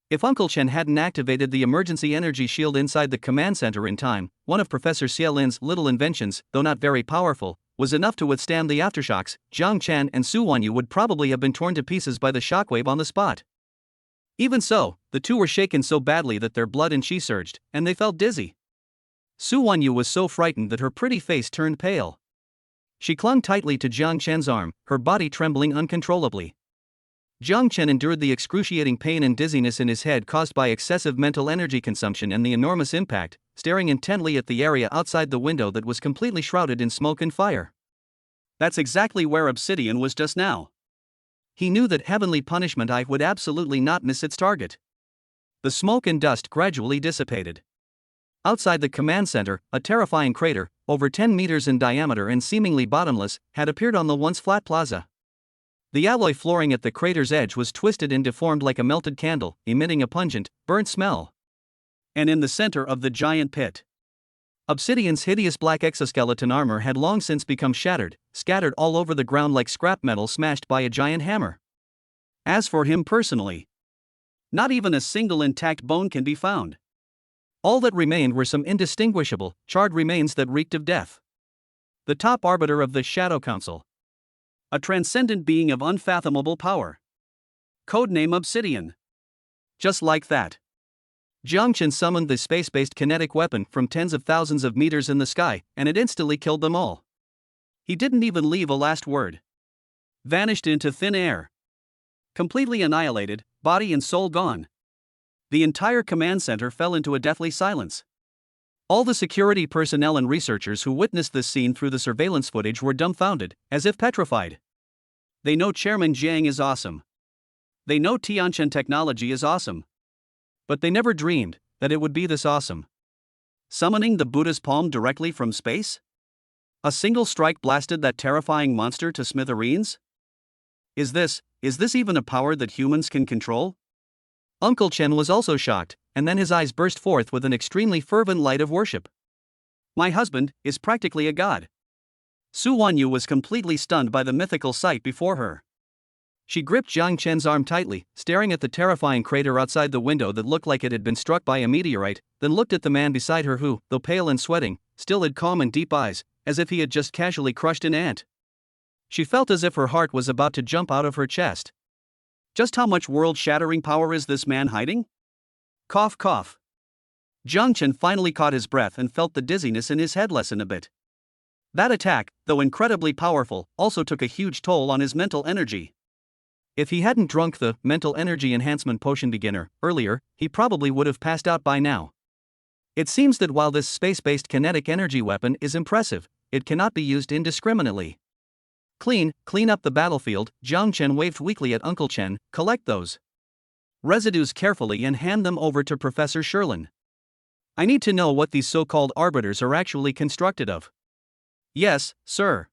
If Uncle Chen hadn't activated the emergency energy shield inside the command center in time, one of Professor Xiaolin's little inventions, though not very powerful, was enough to withstand the aftershocks. Jiang Chen and Su Wanyu would probably have been torn to pieces by the shockwave on the spot. Even so, the two were shaken so badly that their blood and qi surged, and they felt dizzy. Su Wanyu was so frightened that her pretty face turned pale. She clung tightly to Jiang Chen's arm, her body trembling uncontrollably. Jiang Chen endured the excruciating pain and dizziness in his head caused by excessive mental energy consumption and the enormous impact, staring intently at the area outside the window that was completely shrouded in smoke and fire. That's exactly where Obsidian was just now. He knew that Heavenly Punishment I would absolutely not miss its target. The smoke and dust gradually dissipated. Outside the command center, a terrifying crater, over 10 meters in diameter and seemingly bottomless, had appeared on the once flat plaza. The alloy flooring at the crater's edge was twisted and deformed like a melted candle, emitting a pungent, burnt smell. And in the center of the giant pit, Obsidian's hideous black exoskeleton armor had long since become shattered, scattered all over the ground like scrap metal smashed by a giant hammer. As for him personally, not even a single intact bone can be found. All that remained were some indistinguishable, charred remains that reeked of death. The top arbiter of the Shadow Council, a transcendent being of unfathomable power. Codename Obsidian. Just like that, Jiang Chen summoned the space-based kinetic weapon from tens of thousands of meters in the sky, and it instantly killed them all. He didn't even leave a last word. Vanished into thin air. Completely annihilated, body and soul gone. The entire command center fell into a deathly silence. All the security personnel and researchers who witnessed this scene through the surveillance footage were dumbfounded, as if petrified. They know Chairman Jiang is awesome. They know Tianchen technology is awesome. But they never dreamed that it would be this awesome. Summoning the Buddha's palm directly from space? A single strike blasted that terrifying monster to smithereens? Is this even a power that humans can control? Uncle Chen was also shocked, and then his eyes burst forth with an extremely fervent light of worship. My husband is practically a god. Su Wanyu was completely stunned by the mythical sight before her. She gripped Jiang Chen's arm tightly, staring at the terrifying crater outside the window that looked like it had been struck by a meteorite, then looked at the man beside her who, though pale and sweating, still had calm and deep eyes, as if he had just casually crushed an ant. She felt as if her heart was about to jump out of her chest. Just how much world-shattering power is this man hiding? Cough cough. Jiang Chen finally caught his breath and felt the dizziness in his head lessen a bit. That attack, though incredibly powerful, also took a huge toll on his mental energy. If he hadn't drunk the mental energy enhancement potion beginner earlier, he probably would have passed out by now. It seems that while this space-based kinetic energy weapon is impressive, it cannot be used indiscriminately. Clean up the battlefield, Jiang Chen waved weakly at Uncle Chen. Collect those residues carefully and hand them over to Professor Sherlin. I need to know what these so-called arbiters are actually constructed of. Yes, sir.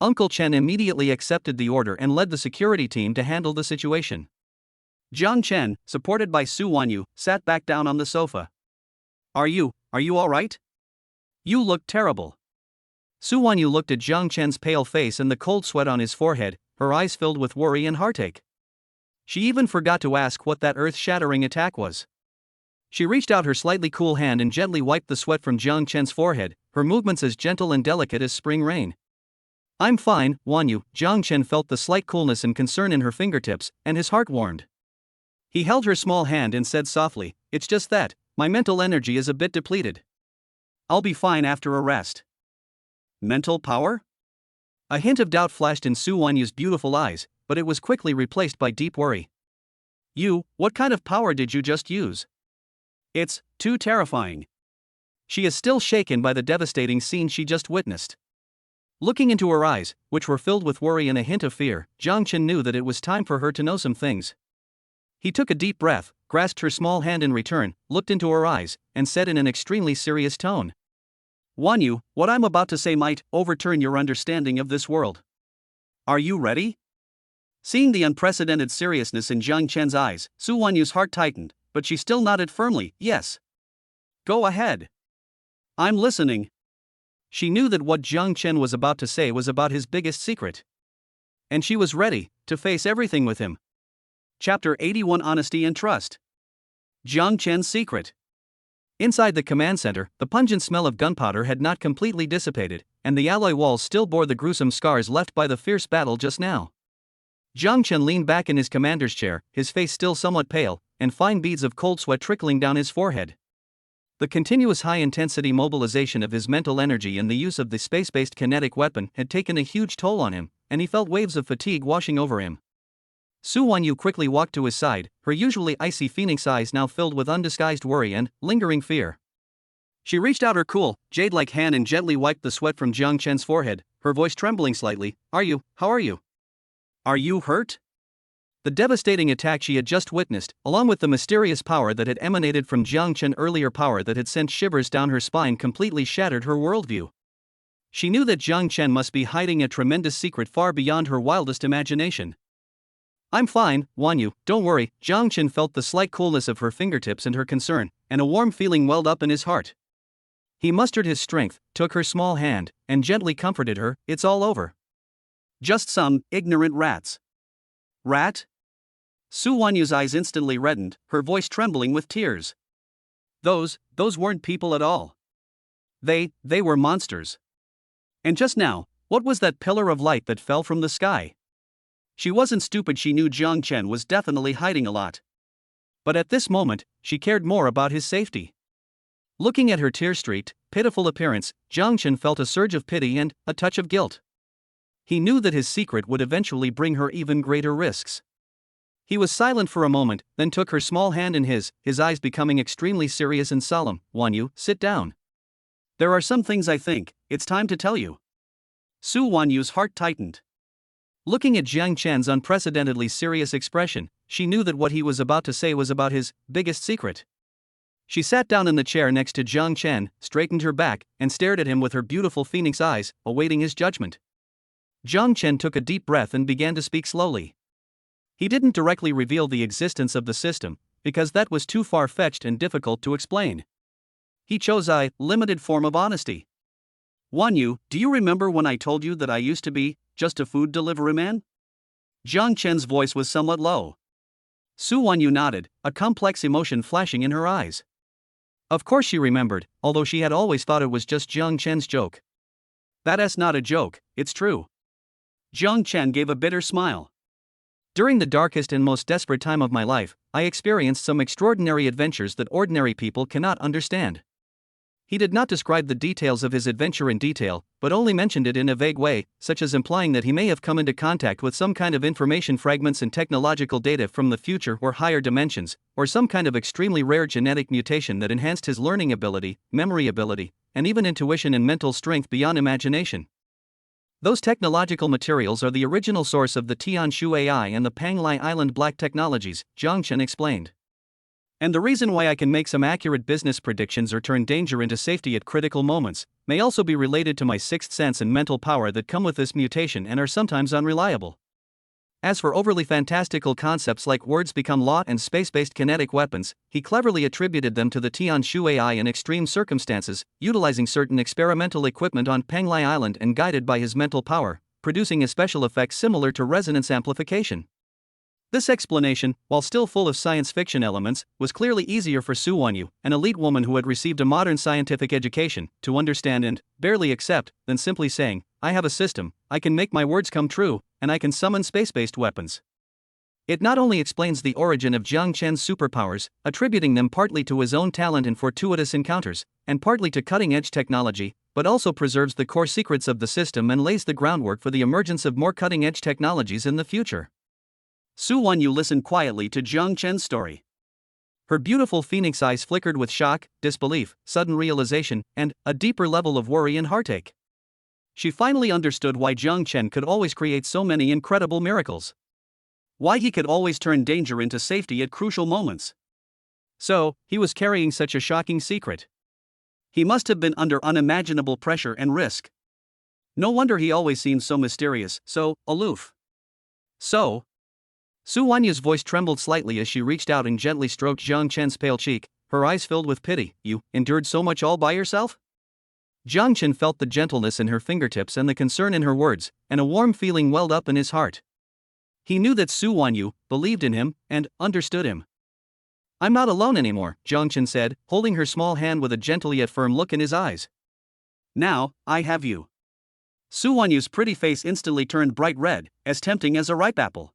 Uncle Chen immediately accepted the order and led the security team to handle the situation. Jiang Chen, supported by Su Wanyu, sat back down on the sofa. Are you all right? You look terrible. Su Wanyu looked at Jiang Chen's pale face and the cold sweat on his forehead, her eyes filled with worry and heartache. She even forgot to ask what that earth-shattering attack was. She reached out her slightly cool hand and gently wiped the sweat from Jiang Chen's forehead, her movements as gentle and delicate as spring rain. I'm fine, Wanyu. Jiang Chen felt the slight coolness and concern in her fingertips, and his heart warmed. He held her small hand and said softly, it's just that, my mental energy is a bit depleted. I'll be fine after a rest. Mental power? A hint of doubt flashed in Su Wanyu's beautiful eyes, but it was quickly replaced by deep worry. What kind of power did you just use? It's too terrifying. She is still shaken by the devastating scene she just witnessed. Looking into her eyes, which were filled with worry and a hint of fear, Jiang Chen knew that it was time for her to know some things. He took a deep breath, grasped her small hand in return, looked into her eyes, and said in an extremely serious tone. Wanyu, what I'm about to say might overturn your understanding of this world. Are you ready? Seeing the unprecedented seriousness in Jiang Chen's eyes, Su Wanyu's heart tightened, but she still nodded firmly, yes. Go ahead. I'm listening. She knew that what Jiang Chen was about to say was about his biggest secret. And she was ready to face everything with him. Chapter 81 Honesty and Trust. Jiang Chen's Secret. Inside the command center, the pungent smell of gunpowder had not completely dissipated, and the alloy walls still bore the gruesome scars left by the fierce battle just now. Jiang Chen leaned back in his commander's chair, his face still somewhat pale, and fine beads of cold sweat trickling down his forehead. The continuous high-intensity mobilization of his mental energy and the use of the space-based kinetic weapon had taken a huge toll on him, and he felt waves of fatigue washing over him. Su Wanyu quickly walked to his side, her usually icy phoenix eyes now filled with undisguised worry and lingering fear. She reached out her cool, jade-like hand and gently wiped the sweat from Jiang Chen's forehead, her voice trembling slightly. How are you? Are you hurt? The devastating attack she had just witnessed, along with the mysterious power that had emanated from Jiang Chen, earlier power that had sent shivers down her spine, completely shattered her worldview. She knew that Jiang Chen must be hiding a tremendous secret far beyond her wildest imagination. I'm fine, Wan Yu, don't worry. Jiang Chen felt the slight coolness of her fingertips and her concern, and a warm feeling welled up in his heart. He mustered his strength, took her small hand, and gently comforted her. It's all over. Just some ignorant rats. Rat? Su Wanyu's eyes instantly reddened, her voice trembling with tears. Those weren't people at all. They were monsters. And just now, what was that pillar of light that fell from the sky? She wasn't stupid, she knew Jiang Chen was definitely hiding a lot. But at this moment, she cared more about his safety. Looking at her tear-streaked, pitiful appearance, Jiang Chen felt a surge of pity and a touch of guilt. He knew that his secret would eventually bring her even greater risks. He was silent for a moment, then took her small hand in his eyes becoming extremely serious and solemn. Wan Yu, sit down. There are some things I think it's time to tell you. Su Wanyu's heart tightened. Looking at Jiang Chen's unprecedentedly serious expression, she knew that what he was about to say was about his biggest secret. She sat down in the chair next to Jiang Chen, straightened her back, and stared at him with her beautiful phoenix eyes, awaiting his judgment. Jiang Chen took a deep breath and began to speak slowly. He didn't directly reveal the existence of the system, because that was too far-fetched and difficult to explain. He chose a limited form of honesty. Wan Yu, do you remember when I told you that I used to be just a food delivery man? Jiang Chen's voice was somewhat low. Su Wan Yu nodded, a complex emotion flashing in her eyes. Of course she remembered, although she had always thought it was just Jiang Chen's joke. That's not a joke, it's true. Jiang Chen gave a bitter smile. During the darkest and most desperate time of my life, I experienced some extraordinary adventures that ordinary people cannot understand. He did not describe the details of his adventure in detail, but only mentioned it in a vague way, such as implying that he may have come into contact with some kind of information fragments and technological data from the future or higher dimensions, or some kind of extremely rare genetic mutation that enhanced his learning ability, memory ability, and even intuition and mental strength beyond imagination. Those technological materials are the original source of the Tianshu AI and the Panglai Island Black technologies, Jiang Chen explained. And the reason why I can make some accurate business predictions or turn danger into safety at critical moments may also be related to my sixth sense and mental power that come with this mutation and are sometimes unreliable. As for overly fantastical concepts like words become law and space-based kinetic weapons, he cleverly attributed them to the Tianshu AI in extreme circumstances, utilizing certain experimental equipment on Panglai Island and guided by his mental power, producing a special effect similar to resonance amplification. This explanation, while still full of science fiction elements, was clearly easier for Su Wanyu, an elite woman who had received a modern scientific education, to understand and barely accept than simply saying, I have a system, I can make my words come true, and I can summon space-based weapons. It not only explains the origin of Jiang Chen's superpowers, attributing them partly to his own talent and fortuitous encounters, and partly to cutting-edge technology, but also preserves the core secrets of the system and lays the groundwork for the emergence of more cutting-edge technologies in the future. Su Wanyu listened quietly to Jiang Chen's story. Her beautiful phoenix eyes flickered with shock, disbelief, sudden realization, and a deeper level of worry and heartache. She finally understood why Jiang Chen could always create so many incredible miracles. Why he could always turn danger into safety at crucial moments. So, he was carrying such a shocking secret. He must have been under unimaginable pressure and risk. No wonder he always seemed so mysterious, so aloof. So, Su Wanyu's voice trembled slightly as she reached out and gently stroked Jiang Chen's pale cheek, her eyes filled with pity. You endured so much all by yourself? Jiang Chen felt the gentleness in her fingertips and the concern in her words, and a warm feeling welled up in his heart. He knew that Su Wanyu believed in him and understood him. I'm not alone anymore, Jiang Chen said, holding her small hand with a gentle yet firm look in his eyes. Now, I have you. Su Wanyu's pretty face instantly turned bright red, as tempting as a ripe apple.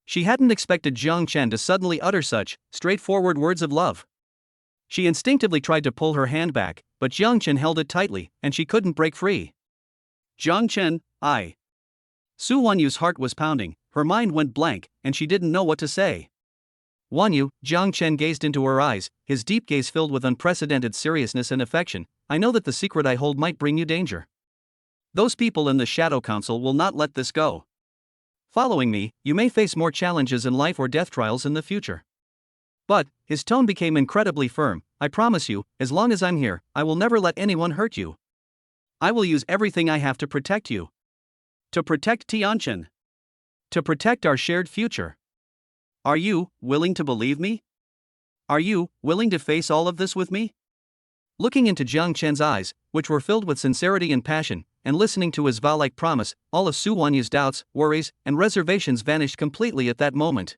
She hadn't expected Jiang Chen to suddenly utter such straightforward words of love. She instinctively tried to pull her hand back, but Jiang Chen held it tightly, and she couldn't break free. Jiang Chen, I. Su Wanyu's heart was pounding, her mind went blank, and she didn't know what to say. Wanyu, Jiang Chen gazed into her eyes, his deep gaze filled with unprecedented seriousness and affection. I know that the secret I hold might bring you danger. Those people in the Shadow Council will not let this go. Following me, you may face more challenges in life or death trials in the future. But, his tone became incredibly firm, I promise you, as long as I'm here, I will never let anyone hurt you. I will use everything I have to protect you. To protect Tianqin. To protect our shared future. Are you willing to believe me? Are you willing to face all of this with me? Looking into Jiang Chen's eyes, which were filled with sincerity and passion, and listening to his vow-like promise, all of Su Wanyu's doubts, worries, and reservations vanished completely at that moment.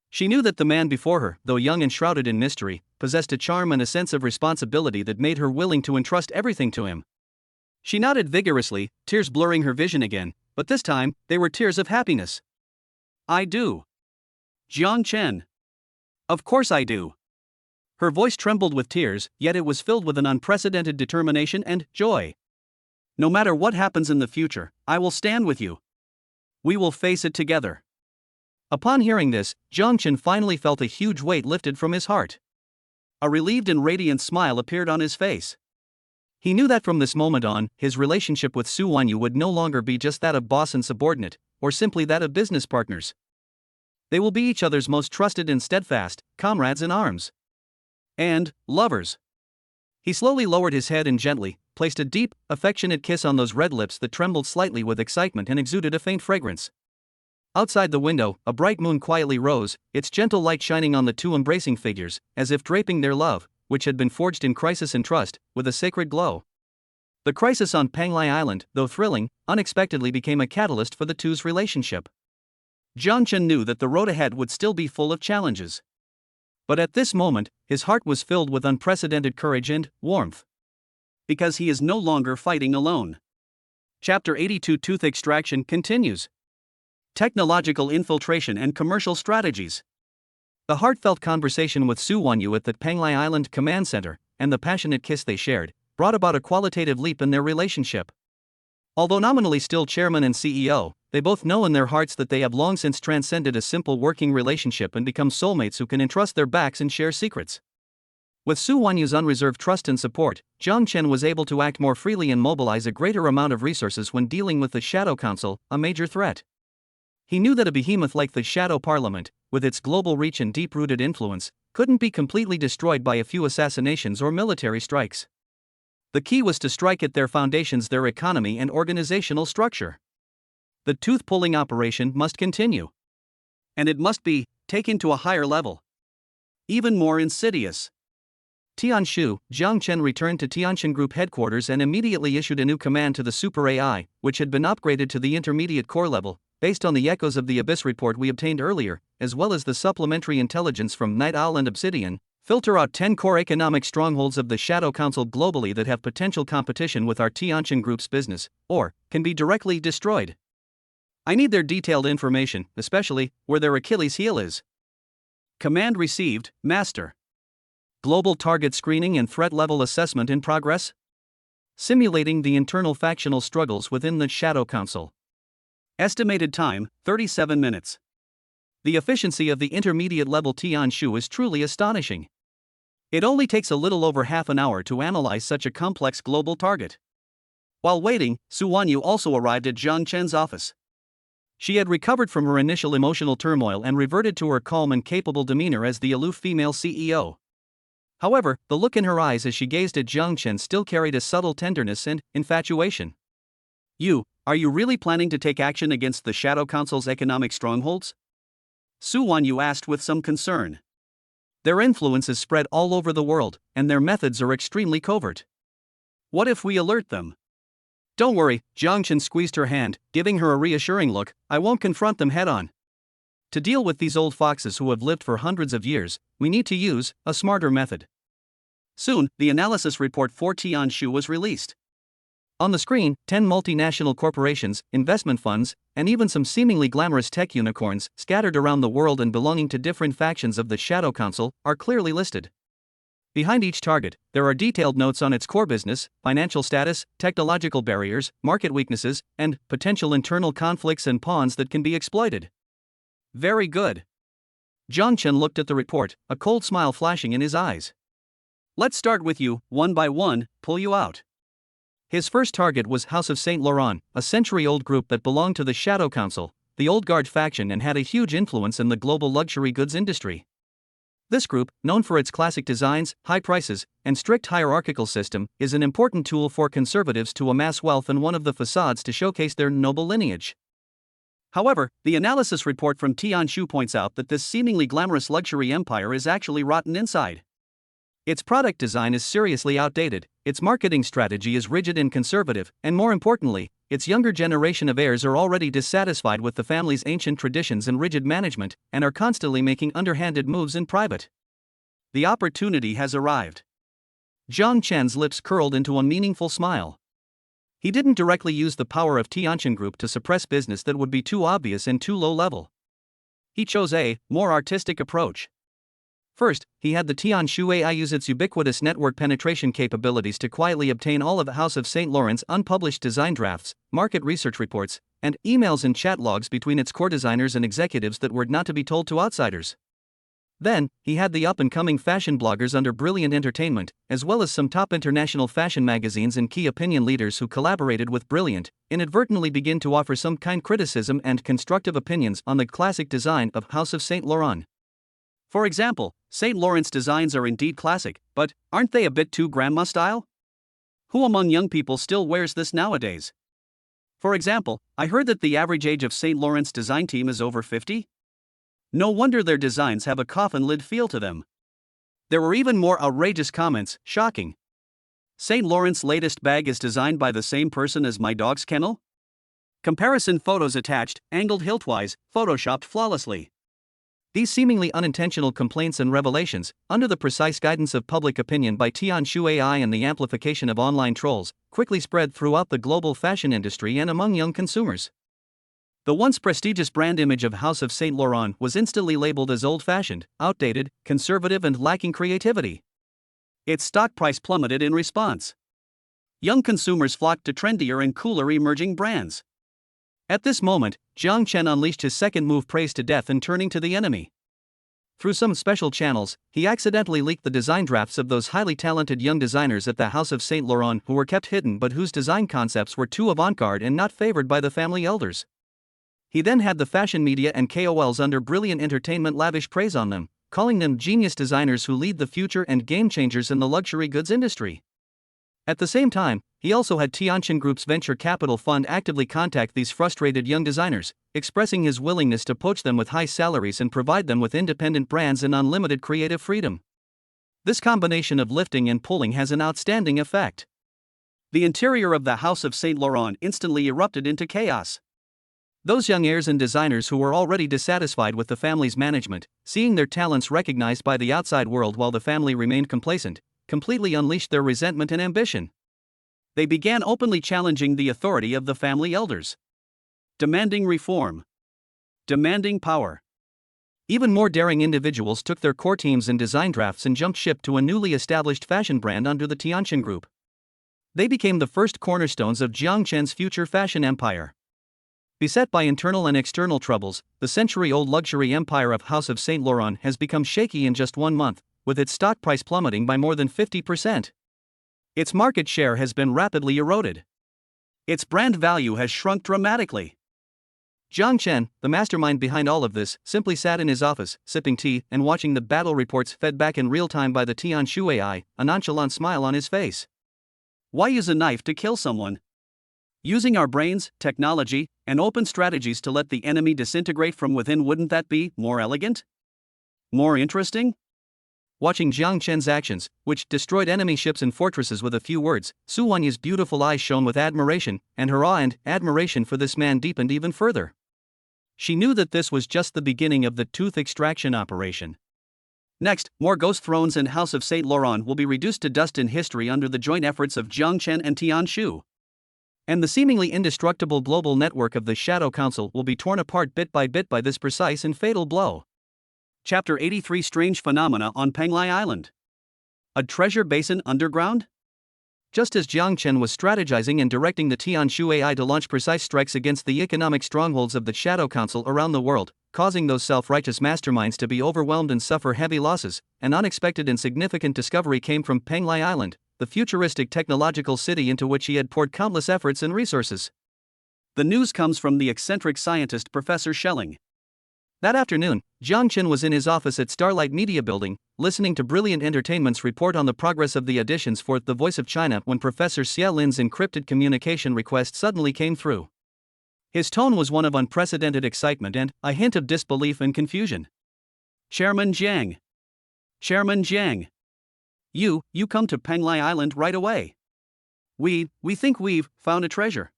She knew that the man before her, though young and shrouded in mystery, possessed a charm and a sense of responsibility that made her willing to entrust everything to him. She nodded vigorously, tears blurring her vision again, but this time, they were tears of happiness. I do. Jiang Chen. Of course I do. Her voice trembled with tears, yet it was filled with an unprecedented determination and joy. No matter what happens in the future, I will stand with you. We will face it together. Upon hearing this, Jiang Chen finally felt a huge weight lifted from his heart. A relieved and radiant smile appeared on his face. He knew that from this moment on, his relationship with Su Wanyu would no longer be just that of boss and subordinate, or simply that of business partners. They will be each other's most trusted and steadfast comrades in arms. And lovers. He slowly lowered his head and gently placed a deep, affectionate kiss on those red lips that trembled slightly with excitement and exuded a faint fragrance. Outside the window, a bright moon quietly rose, its gentle light shining on the two embracing figures, as if draping their love, which had been forged in crisis and trust, with a sacred glow. The crisis on Panglai Island, though thrilling, unexpectedly became a catalyst for the two's relationship. Jiang Chen knew that the road ahead would still be full of challenges. But at this moment, his heart was filled with unprecedented courage and warmth. Because he is no longer fighting alone. Chapter 82 Tooth Extraction continues. Technological infiltration and commercial strategies. The heartfelt conversation with Su Wanyu at the Panglai Island Command Center, and the passionate kiss they shared, brought about a qualitative leap in their relationship. Although nominally still chairman and CEO, they both know in their hearts that they have long since transcended a simple working relationship and become soulmates who can entrust their backs and share secrets. With Su Wanyu's unreserved trust and support, Jiang Chen was able to act more freely and mobilize a greater amount of resources when dealing with the Shadow Council, a major threat. He knew that a behemoth like the Shadow Parliament, with its global reach and deep-rooted influence, couldn't be completely destroyed by a few assassinations or military strikes. The key was to strike at their foundations, their economy and organizational structure. The tooth-pulling operation must continue. And it must be taken to a higher level. Even more insidious. Tianshu, Jiang Chen returned to Tianqin Group headquarters and immediately issued a new command to the Super AI, which had been upgraded to the intermediate core level, based on the echoes of the Abyss report we obtained earlier, as well as the supplementary intelligence from Night Owl and Obsidian. Filter out 10 core economic strongholds of the Shadow Council globally that have potential competition with our Tianqin Group's business, or can be directly destroyed. I need their detailed information, especially where their Achilles heel is. Command received, Master. Global target screening and threat level assessment in progress. Simulating the internal factional struggles within the Shadow Council. Estimated time, 37 minutes. The efficiency of the intermediate level Tianshu is truly astonishing. It only takes a little over half an hour to analyze such a complex global target. While waiting, Su Wanyu also arrived at Jiang Chen's office. She had recovered from her initial emotional turmoil and reverted to her calm and capable demeanor as the aloof female CEO. However, the look in her eyes as she gazed at Jiang Chen still carried a subtle tenderness and infatuation. Are you really planning to take action against the Shadow Council's economic strongholds? Su Wanyu asked with some concern. Their influence is spread all over the world, and their methods are extremely covert. What if we alert them? Don't worry, Jiang Chen squeezed her hand, giving her a reassuring look. I won't confront them head-on. To deal with these old foxes who have lived for hundreds of years, we need to use a smarter method. Soon, the analysis report for Tianshu was released. On the screen, 10 multinational corporations, investment funds, and even some seemingly glamorous tech unicorns, scattered around the world and belonging to different factions of the Shadow Council, are clearly listed. Behind each target, there are detailed notes on its core business, financial status, technological barriers, market weaknesses, and potential internal conflicts and pawns that can be exploited. Very good. Jiang Chen looked at the report, a cold smile flashing in his eyes. Let's start with you, one by one, pull you out. His first target was House of Saint Laurent, a century-old group that belonged to the Shadow Council, the Old Guard faction, and had a huge influence in the global luxury goods industry. This group, known for its classic designs, high prices, and strict hierarchical system, is an important tool for conservatives to amass wealth and one of the facades to showcase their noble lineage. However, the analysis report from Tianshu points out that this seemingly glamorous luxury empire is actually rotten inside. Its product design is seriously outdated, its marketing strategy is rigid and conservative, and more importantly, its younger generation of heirs are already dissatisfied with the family's ancient traditions and rigid management, and are constantly making underhanded moves in private. The opportunity has arrived. Jiang Chen's lips curled into a meaningful smile. He didn't directly use the power of Tianshu Group to suppress business that would be too obvious and too low level. He chose a more artistic approach. First, he had the Tianshu AI use its ubiquitous network penetration capabilities to quietly obtain all of the House of St. Lawrence unpublished design drafts, market research reports, and emails and chat logs between its core designers and executives that were not to be told to outsiders. Then, he had the up-and-coming fashion bloggers under Brilliant Entertainment, as well as some top international fashion magazines and key opinion leaders who collaborated with Brilliant, inadvertently begin to offer some kind criticism and constructive opinions on the classic design of House of St. Laurent. For example, St. Laurent's designs are indeed classic, but aren't they a bit too grandma style? Who among young people still wears this nowadays? For example, I heard that the average age of St. Laurent's design team is over 50. No wonder their designs have a coffin lid feel to them. There were even more outrageous comments, shocking. St. Laurent's latest bag is designed by the same person as my dog's kennel? Comparison photos attached, angled hiltwise, photoshopped flawlessly. These seemingly unintentional complaints and revelations, under the precise guidance of public opinion by Tianshu AI and the amplification of online trolls, quickly spread throughout the global fashion industry and among young consumers. The once prestigious brand image of House of St. Laurent was instantly labeled as old-fashioned, outdated, conservative and lacking creativity. Its stock price plummeted in response. Young consumers flocked to trendier and cooler emerging brands. At this moment, Jiang Chen unleashed his second move, praise to death and turning to the enemy. Through some special channels, he accidentally leaked the design drafts of those highly talented young designers at the House of St. Laurent who were kept hidden but whose design concepts were too avant-garde and not favored by the family elders. He then had the fashion media and KOLs under Brilliant Entertainment lavish praise on them, calling them genius designers who lead the future and game changers in the luxury goods industry. At the same time, he also had Tianshu Group's venture capital fund actively contact these frustrated young designers, expressing his willingness to poach them with high salaries and provide them with independent brands and unlimited creative freedom. This combination of lifting and pulling has an outstanding effect. The interior of the House of St. Laurent instantly erupted into chaos. Those young heirs and designers who were already dissatisfied with the family's management, seeing their talents recognized by the outside world while the family remained complacent, completely unleashed their resentment and ambition. They began openly challenging the authority of the family elders, demanding reform, demanding power. Even more daring individuals took their core teams and design drafts and jumped ship to a newly established fashion brand under the Tianshu Group. They became the first cornerstones of Jiang Chen's future fashion empire. Beset by internal and external troubles, the century-old luxury empire of House of St. Laurent has become shaky in just 1 month, with its stock price plummeting by more than 50%. Its market share has been rapidly eroded. Its brand value has shrunk dramatically. Jiang Chen, the mastermind behind all of this, simply sat in his office, sipping tea and watching the battle reports fed back in real time by the Tianshu AI, a nonchalant smile on his face. Why use a knife to kill someone? Using our brains, technology, and open strategies to let the enemy disintegrate from within, wouldn't that be more elegant? More interesting? Watching Jiang Chen's actions, which destroyed enemy ships and fortresses with a few words, Su Wanyi's beautiful eyes shone with admiration, and her awe and admiration for this man deepened even further. She knew that this was just the beginning of the tooth extraction operation. Next, more ghost thrones and House of St. Laurent will be reduced to dust in history under the joint efforts of Jiang Chen and Tianshu. And the seemingly indestructible global network of the Shadow Council will be torn apart bit by this precise and fatal blow. Chapter 83: Strange Phenomena on Penglai Island. A treasure basin underground? Just as Jiang Chen was strategizing and directing the Tianshu AI to launch precise strikes against the economic strongholds of the Shadow Council around the world, causing those self-righteous masterminds to be overwhelmed and suffer heavy losses, an unexpected and significant discovery came from Penglai Island, the futuristic technological city into which he had poured countless efforts and resources. The news comes from the eccentric scientist Professor Schelling. That afternoon, Jiang Chen was in his office at Starlight Media Building, listening to Brilliant Entertainment's report on the progress of the auditions for The Voice of China when Professor Xia Lin's encrypted communication request suddenly came through. His tone was one of unprecedented excitement and a hint of disbelief and confusion. Chairman Jiang. Chairman Jiang. You come to Penglai Island right away. We think we've found a treasure.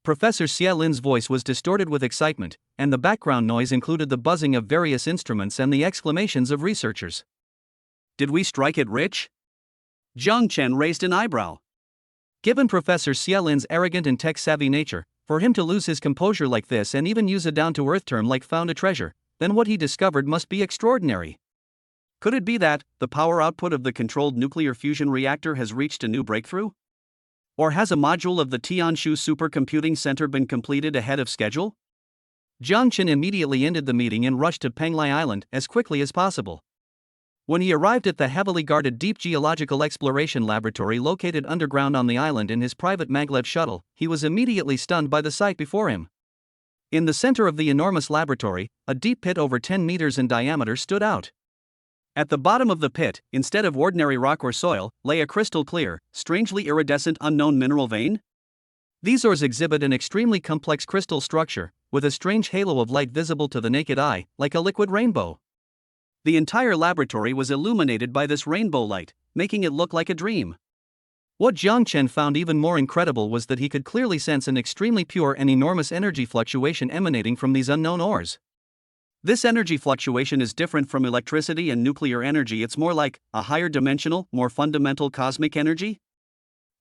Professor Xia Lin's voice was distorted with excitement, and the background noise included the buzzing of various instruments and the exclamations of researchers. Did we strike it rich? Jiang Chen raised an eyebrow. Given Professor Xia Lin's arrogant and tech-savvy nature, for him to lose his composure like this and even use a down-to-earth term like found a treasure, then what he discovered must be extraordinary. Could it be that the power output of the controlled nuclear fusion reactor has reached a new breakthrough? Or has a module of the Tianshu Supercomputing Center been completed ahead of schedule? Jiang Chen immediately ended the meeting and rushed to Penglai Island as quickly as possible. When he arrived at the heavily guarded Deep Geological Exploration Laboratory located underground on the island in his private maglev shuttle, he was immediately stunned by the sight before him. In the center of the enormous laboratory, a deep pit over 10 meters in diameter stood out. At the bottom of the pit, instead of ordinary rock or soil, lay a crystal clear, strangely iridescent unknown mineral vein. These ores exhibit an extremely complex crystal structure, with a strange halo of light visible to the naked eye, like a liquid rainbow. The entire laboratory was illuminated by this rainbow light, making it look like a dream. What Jiang Chen found even more incredible was that he could clearly sense an extremely pure and enormous energy fluctuation emanating from these unknown ores. This energy fluctuation is different from electricity and nuclear energy. It's more like a higher dimensional, more fundamental cosmic energy.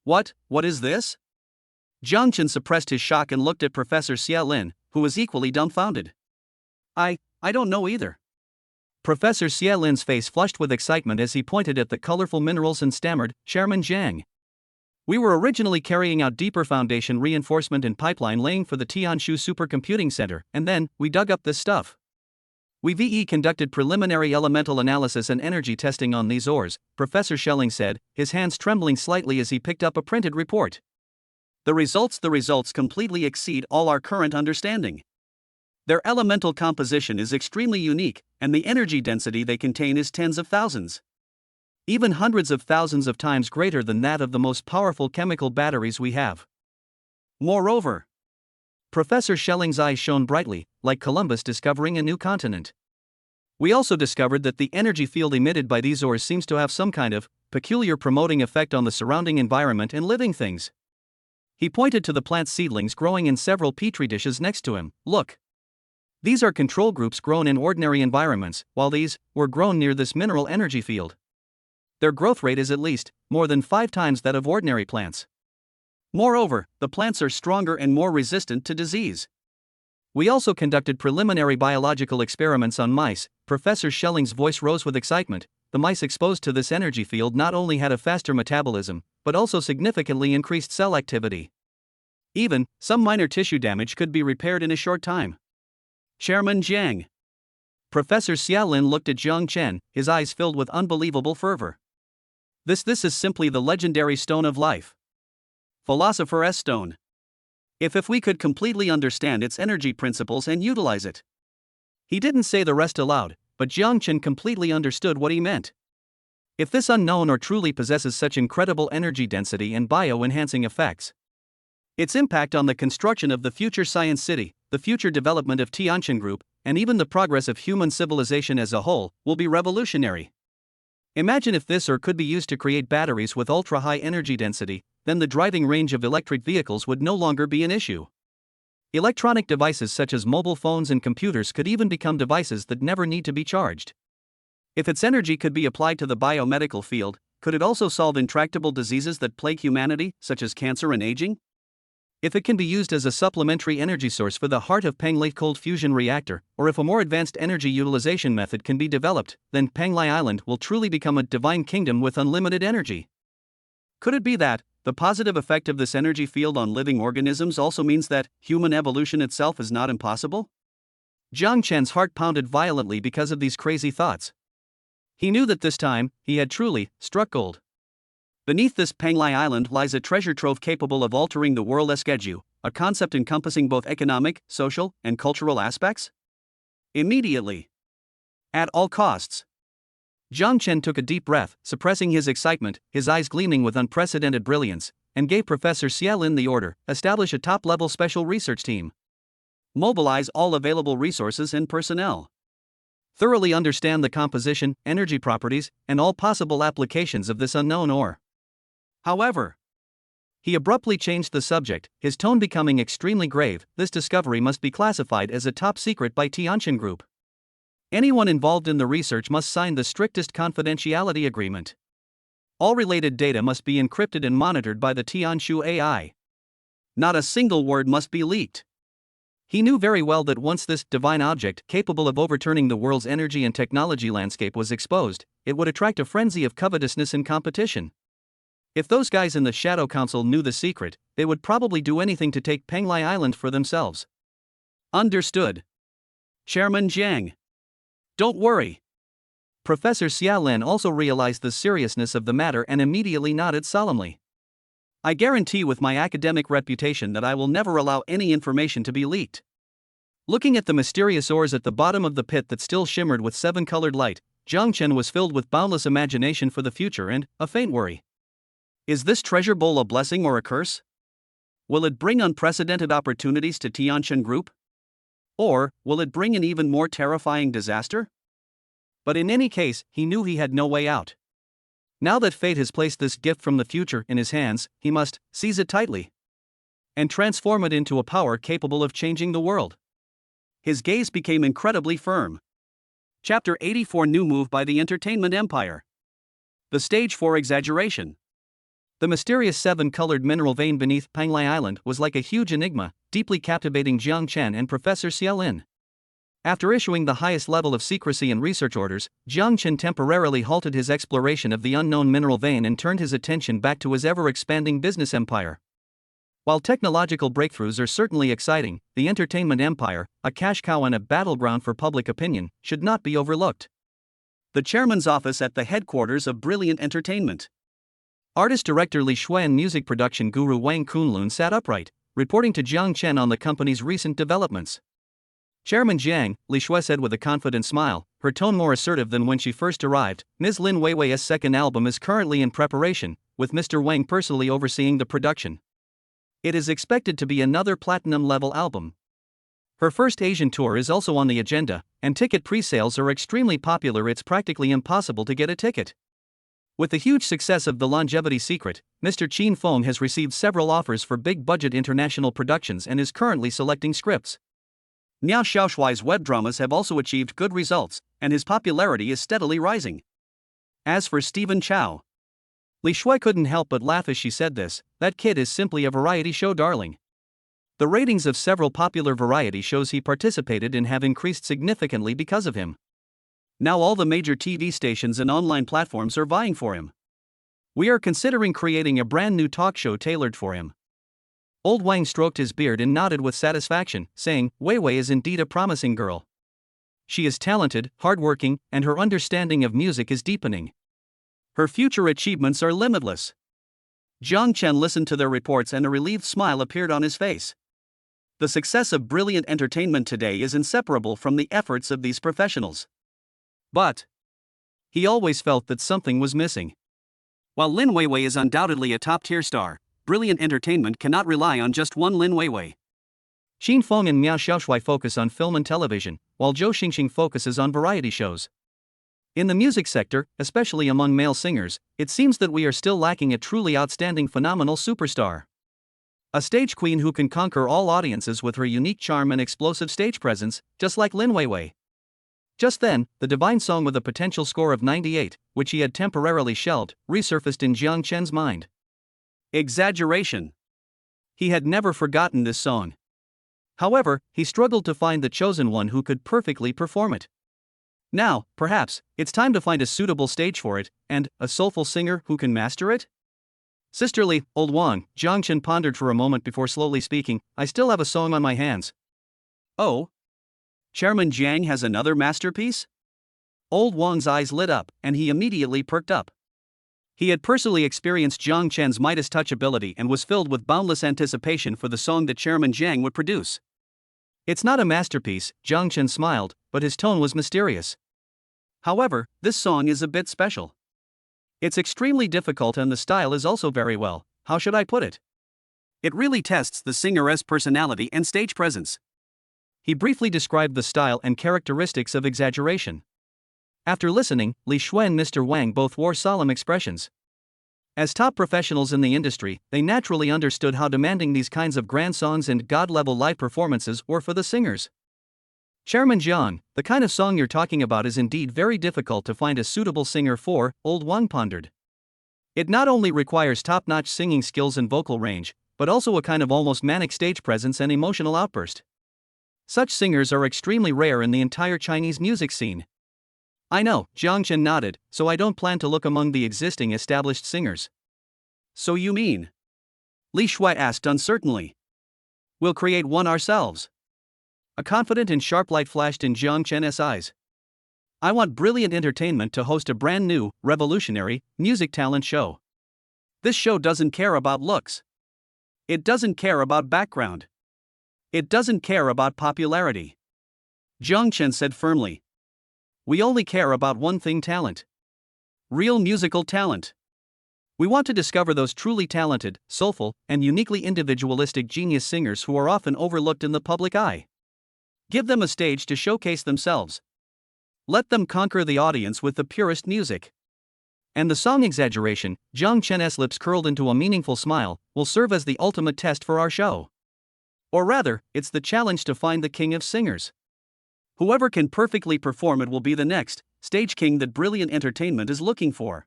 What is this? Jiang Chen suppressed his shock and looked at Professor Xia Lin, who was equally dumbfounded. I don't know either. Professor Xia Lin's face flushed with excitement as he pointed at the colorful minerals and stammered, Chairman Jiang. We were originally carrying out deeper foundation reinforcement and pipeline laying for the Tianshu Supercomputing Center, and then we dug up this stuff. We conducted preliminary elemental analysis and energy testing on these ores, Professor Schelling said, his hands trembling slightly as he picked up a printed report. The results completely exceed all our current understanding. Their elemental composition is extremely unique, and the energy density they contain is tens of thousands. Even hundreds of thousands of times greater than that of the most powerful chemical batteries we have. Moreover, Professor Schelling's eyes shone brightly, like Columbus discovering a new continent. We also discovered that the energy field emitted by these ores seems to have some kind of peculiar promoting effect on the surrounding environment and living things. He pointed to the plant seedlings growing in several petri dishes next to him. Look. These are control groups grown in ordinary environments, while these were grown near this mineral energy field. Their growth rate is at least more than 5 times that of ordinary plants. Moreover, the plants are stronger and more resistant to disease. We also conducted preliminary biological experiments on mice. Professor Schelling's voice rose with excitement. The mice exposed to this energy field not only had a faster metabolism, but also significantly increased cell activity. Even, some minor tissue damage could be repaired in a short time. Chairman Jiang. Professor Xia Lin looked at Jiang Chen, his eyes filled with unbelievable fervor. This is simply the legendary stone of life. Philosopher's Stone. If we could completely understand its energy principles and utilize it. He didn't say the rest aloud, but Jiang Chen completely understood what he meant. If this unknown or truly possesses such incredible energy density and bio-enhancing effects, its impact on the construction of the future science city, the future development of Tianjin Group, and even the progress of human civilization as a whole, will be revolutionary. Imagine if this or could be used to create batteries with ultra-high energy density, then the driving range of electric vehicles would no longer be an issue. Electronic devices such as mobile phones and computers could even become devices that never need to be charged. If its energy could be applied to the biomedical field, could it also solve intractable diseases that plague humanity, such as cancer and aging? If it can be used as a supplementary energy source for the heart of Penglai cold fusion reactor, or if a more advanced energy utilization method can be developed, then Penglai Island will truly become a divine kingdom with unlimited energy. Could it be that the positive effect of this energy field on living organisms also means that human evolution itself is not impossible? Jiang Chen's heart pounded violently because of these crazy thoughts. He knew that this time, he had truly struck gold. Beneath this Penglai Island lies a treasure trove capable of altering the world schedule, a concept encompassing both economic, social, and cultural aspects. Immediately. At all costs. Jiang Chen took a deep breath, suppressing his excitement, his eyes gleaming with unprecedented brilliance, and gave Professor Xia Lin the order: establish a top-level special research team. Mobilize all available resources and personnel. Thoroughly understand the composition, energy properties, and all possible applications of this unknown ore. However, he abruptly changed the subject, his tone becoming extremely grave. This discovery must be classified as a top secret by Tianqin Group. Anyone involved in the research must sign the strictest confidentiality agreement. All related data must be encrypted and monitored by the Tianshu AI. Not a single word must be leaked. He knew very well that once this divine object, capable of overturning the world's energy and technology landscape, was exposed, it would attract a frenzy of covetousness and competition. If those guys in the Shadow Council knew the secret, they would probably do anything to take Penglai Island for themselves. Understood. Chairman Jiang. Don't worry. Professor Xia Lin also realized the seriousness of the matter and immediately nodded solemnly. I guarantee with my academic reputation that I will never allow any information to be leaked. Looking at the mysterious ores at the bottom of the pit that still shimmered with seven-colored light, Jiang Chen was filled with boundless imagination for the future and a faint worry. Is this treasure bowl a blessing or a curse? Will it bring unprecedented opportunities to Tianqin Group? Or will it bring an even more terrifying disaster? But in any case, he knew he had no way out. Now that fate has placed this gift from the future in his hands, he must seize it tightly and transform it into a power capable of changing the world. His gaze became incredibly firm. Chapter 84: New Move by the Entertainment Empire. The stage for exaggeration. The mysterious seven-colored mineral vein beneath Penglai Island was like a huge enigma, deeply captivating Jiang Chen and Professor Xia Lin. After issuing the highest level of secrecy and research orders, Jiang Chen temporarily halted his exploration of the unknown mineral vein and turned his attention back to his ever-expanding business empire. While technological breakthroughs are certainly exciting, the entertainment empire, a cash cow and a battleground for public opinion, should not be overlooked. The chairman's office at the headquarters of Brilliant Entertainment. Artist-director Li Shui and music production guru Wang Kunlun sat upright, reporting to Jiang Chen on the company's recent developments. Chairman Jiang, Li Shui said with a confident smile, her tone more assertive than when she first arrived, Ms. Lin Weiwei's second album is currently in preparation, with Mr. Wang personally overseeing the production. It is expected to be another platinum-level album. Her first Asian tour is also on the agenda, and ticket pre-sales are extremely popular. It's practically impossible to get a ticket. With the huge success of The Longevity Secret, Mr. Qin Feng has received several offers for big-budget international productions and is currently selecting scripts. Miao Xiaoshuai's web dramas have also achieved good results, and his popularity is steadily rising. As for Stephen Chow, Li Shui couldn't help but laugh as she said this. That kid is simply a variety show darling. The ratings of several popular variety shows he participated in have increased significantly because of him. Now all the major TV stations and online platforms are vying for him. We are considering creating a brand new talk show tailored for him. Old Wang stroked his beard and nodded with satisfaction, saying, Weiwei is indeed a promising girl. She is talented, hardworking, and her understanding of music is deepening. Her future achievements are limitless. Jiang Chen listened to their reports and a relieved smile appeared on his face. The success of Brilliant Entertainment today is inseparable from the efforts of these professionals. But he always felt that something was missing. While Lin Weiwei is undoubtedly a top-tier star, Brilliant Entertainment cannot rely on just one Lin Weiwei. Qin Feng and Miao Xiaoshui focus on film and television, while Zhou Xingxing focuses on variety shows. In the music sector, especially among male singers, it seems that we are still lacking a truly outstanding phenomenal superstar. A stage queen who can conquer all audiences with her unique charm and explosive stage presence, just like Lin Weiwei. Just then, the divine song with a potential score of 98, which he had temporarily shelved, resurfaced in Jiang Chen's mind. Exaggeration. He had never forgotten this song. However, he struggled to find the chosen one who could perfectly perform it. Now, perhaps, it's time to find a suitable stage for it, and a soulful singer who can master it? Sisterly, old Wang, Jiang Chen pondered for a moment before slowly speaking, I still have a song on my hands. Oh? Chairman Jiang has another masterpiece? Old Wang's eyes lit up, and he immediately perked up. He had personally experienced Jiang Chen's Midas touch ability and was filled with boundless anticipation for the song that Chairman Jiang would produce. It's not a masterpiece, Jiang Chen smiled, but his tone was mysterious. However, this song is a bit special. It's extremely difficult and the style is also very well, how should I put it? It really tests the singer's personality and stage presence. He briefly described the style and characteristics of exaggeration. After listening, Li Shui and Mr. Wang both wore solemn expressions. As top professionals in the industry, they naturally understood how demanding these kinds of grand songs and God-level live performances were for the singers. Chairman Jiang, the kind of song you're talking about is indeed very difficult to find a suitable singer for, Old Wang pondered. It not only requires top-notch singing skills and vocal range, but also a kind of almost manic stage presence and emotional outburst. Such singers are extremely rare in the entire Chinese music scene. I know, Jiang Chen nodded, so I don't plan to look among the existing established singers. So you mean? Li Shui asked uncertainly. We'll create one ourselves. A confident and sharp light flashed in Jiang Chen's eyes. I want Brilliant Entertainment to host a brand new, revolutionary, music talent show. This show doesn't care about looks. It doesn't care about background. It doesn't care about popularity. Jiang Chen said firmly. We only care about one thing: talent. Real musical talent. We want to discover those truly talented, soulful, and uniquely individualistic genius singers who are often overlooked in the public eye. Give them a stage to showcase themselves. Let them conquer the audience with the purest music. And the song Exaggeration, Jiang Chen's lips curled into a meaningful smile, will serve as the ultimate test for our show. Or rather, it's the challenge to find the king of singers. Whoever can perfectly perform it will be the next stage king that Brilliant Entertainment is looking for.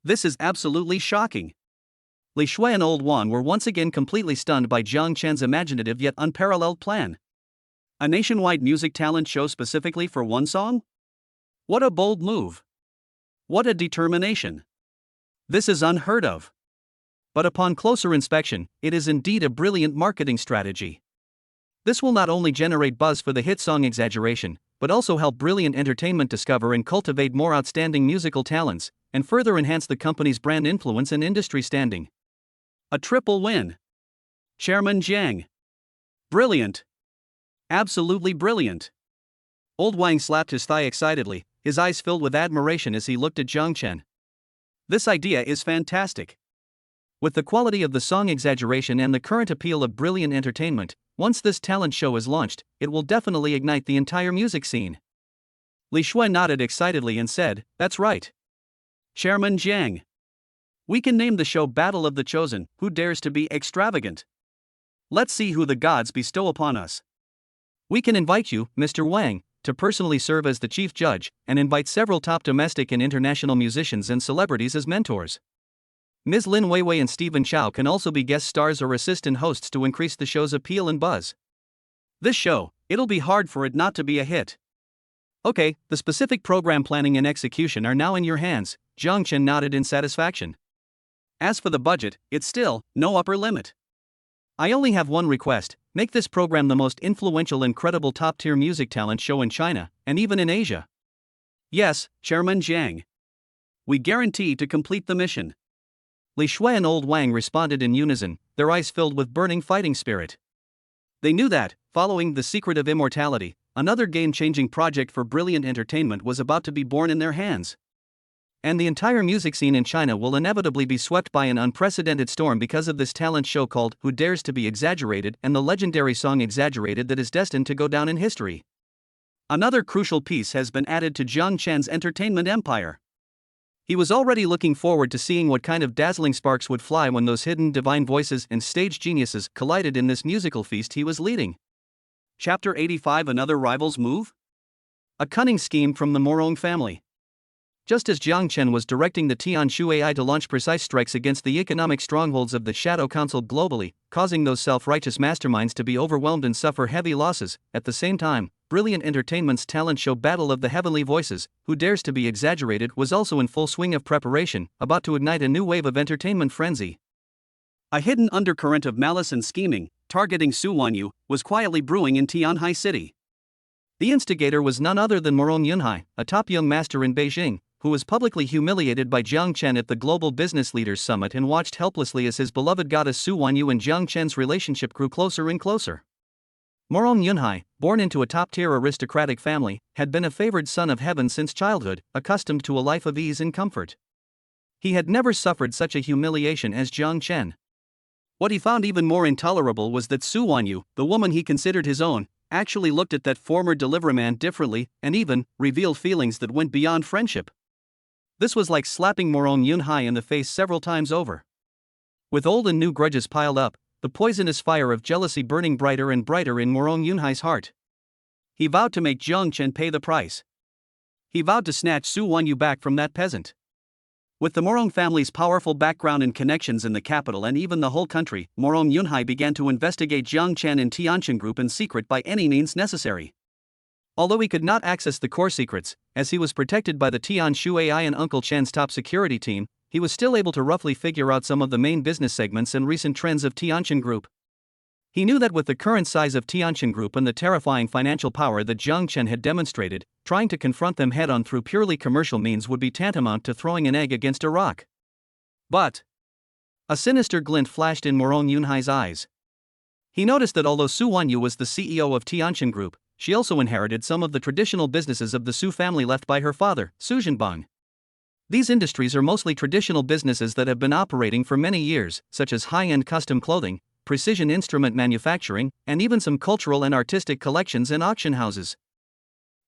This is absolutely shocking. Li Shui and Old Wang were once again completely stunned by Jiang Chen's imaginative yet unparalleled plan. A nationwide music talent show specifically for one song? What a bold move. What a determination. This is unheard of. But upon closer inspection, it is indeed a brilliant marketing strategy. This will not only generate buzz for the hit song Exaggeration, but also help Brilliant Entertainment discover and cultivate more outstanding musical talents, and further enhance the company's brand influence and industry standing. A triple win. Chairman Jiang. Brilliant. Absolutely brilliant. Old Wang slapped his thigh excitedly, his eyes filled with admiration as he looked at Jiang Chen. This idea is fantastic. With the quality of the song Exaggeration and the current appeal of Brilliant Entertainment, once this talent show is launched, it will definitely ignite the entire music scene. Li Shui nodded excitedly and said, That's right. Chairman Jiang. We can name the show Battle of the Chosen, Who Dares to Be Extravagant? Let's see who the gods bestow upon us. We can invite you, Mr. Wang, to personally serve as the chief judge, and invite several top domestic and international musicians and celebrities as mentors. Ms. Lin Weiwei and Stephen Chow can also be guest stars or assistant hosts to increase the show's appeal and buzz. This show, it'll be hard for it not to be a hit. Okay, the specific program planning and execution are now in your hands, Jiang Chen nodded in satisfaction. As for the budget, it's still no upper limit. I only have one request: make this program the most influential and credible top-tier music talent show in China, and even in Asia. Yes, Chairman Jiang. We guarantee to complete the mission. Li Shui and Old Wang responded in unison, their eyes filled with burning fighting spirit. They knew that, following The Secret of Immortality, another game-changing project for Brilliant Entertainment was about to be born in their hands. And the entire music scene in China will inevitably be swept by an unprecedented storm because of this talent show called Who Dares to Be Exaggerated and the legendary song Exaggerated that is destined to go down in history. Another crucial piece has been added to Jiang Chen's entertainment empire. He was already looking forward to seeing what kind of dazzling sparks would fly when those hidden divine voices and stage geniuses collided in this musical feast he was leading. Chapter 85: Another Rival's Move? A cunning scheme from the Morong family. Just as Jiang Chen was directing the Tianshu AI to launch precise strikes against the economic strongholds of the Shadow Council globally, causing those self-righteous masterminds to be overwhelmed and suffer heavy losses, at the same time, Brilliant Entertainment's talent show Battle of the Heavenly Voices, Who Dares to Be Exaggerated, was also in full swing of preparation, about to ignite a new wave of entertainment frenzy. A hidden undercurrent of malice and scheming, targeting Su Wanyu, was quietly brewing in Tianhai City. The instigator was none other than Morong Yunhai, a top young master in Beijing, who was publicly humiliated by Jiang Chen at the Global Business Leaders Summit and watched helplessly as his beloved goddess Su Wanyu and Jiang Chen's relationship grew closer and closer. Morong Yunhai, born into a top-tier aristocratic family, had been a favored son of heaven since childhood, accustomed to a life of ease and comfort. He had never suffered such a humiliation as Jiang Chen. What he found even more intolerable was that Su Wanyu, the woman he considered his own, actually looked at that former deliveryman differently and even revealed feelings that went beyond friendship. This was like slapping Morong Yunhai in the face several times over. With old and new grudges piled up, the poisonous fire of jealousy burning brighter and brighter in Morong Yunhai's heart. He vowed to make Jiang Chen pay the price. He vowed to snatch Su Wanyu back from that peasant. With the Morong family's powerful background and connections in the capital and even the whole country, Morong Yunhai began to investigate Jiang Chen and Tianqin Group in secret by any means necessary. Although he could not access the core secrets, as he was protected by the Tian Shuai and Uncle Chen's top security team, he was still able to roughly figure out some of the main business segments and recent trends of Tianqin Group. He knew that with the current size of Tianqin Group and the terrifying financial power that Jiang Chen had demonstrated, trying to confront them head-on through purely commercial means would be tantamount to throwing an egg against a rock. But a sinister glint flashed in Morong Yunhai's eyes. He noticed that although Su Wanyu was the CEO of Tianqin Group, she also inherited some of the traditional businesses of the Su family left by her father, Su Zhenbang. These industries are mostly traditional businesses that have been operating for many years, such as high-end custom clothing, precision instrument manufacturing, and even some cultural and artistic collections and auction houses.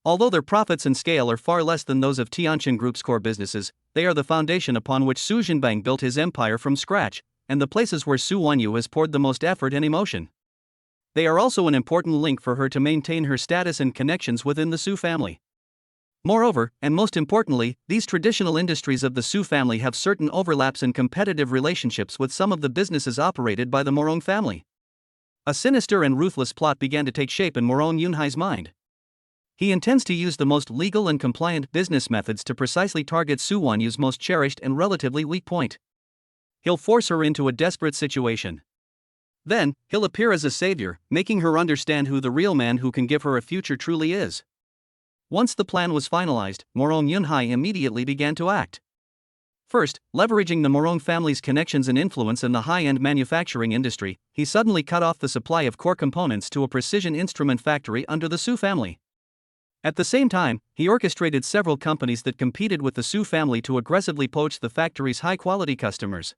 Although their profits and scale are far less than those of Tianqin Group's core businesses, they are the foundation upon which Su Zhenbang built his empire from scratch, and the places where Su Wanyu has poured the most effort and emotion. They are also an important link for her to maintain her status and connections within the Su family. Moreover, and most importantly, these traditional industries of the Su family have certain overlaps and competitive relationships with some of the businesses operated by the Morong family. A sinister and ruthless plot began to take shape in Morong Yunhai's mind. He intends to use the most legal and compliant business methods to precisely target Su Wanyu's most cherished and relatively weak point. He'll force her into a desperate situation. Then, he'll appear as a savior, making her understand who the real man who can give her a future truly is. Once the plan was finalized, Morong Yunhai immediately began to act. First, leveraging the Morong family's connections and influence in the high-end manufacturing industry, he suddenly cut off the supply of core components to a precision instrument factory under the Su family. At the same time, he orchestrated several companies that competed with the Su family to aggressively poach the factory's high-quality customers.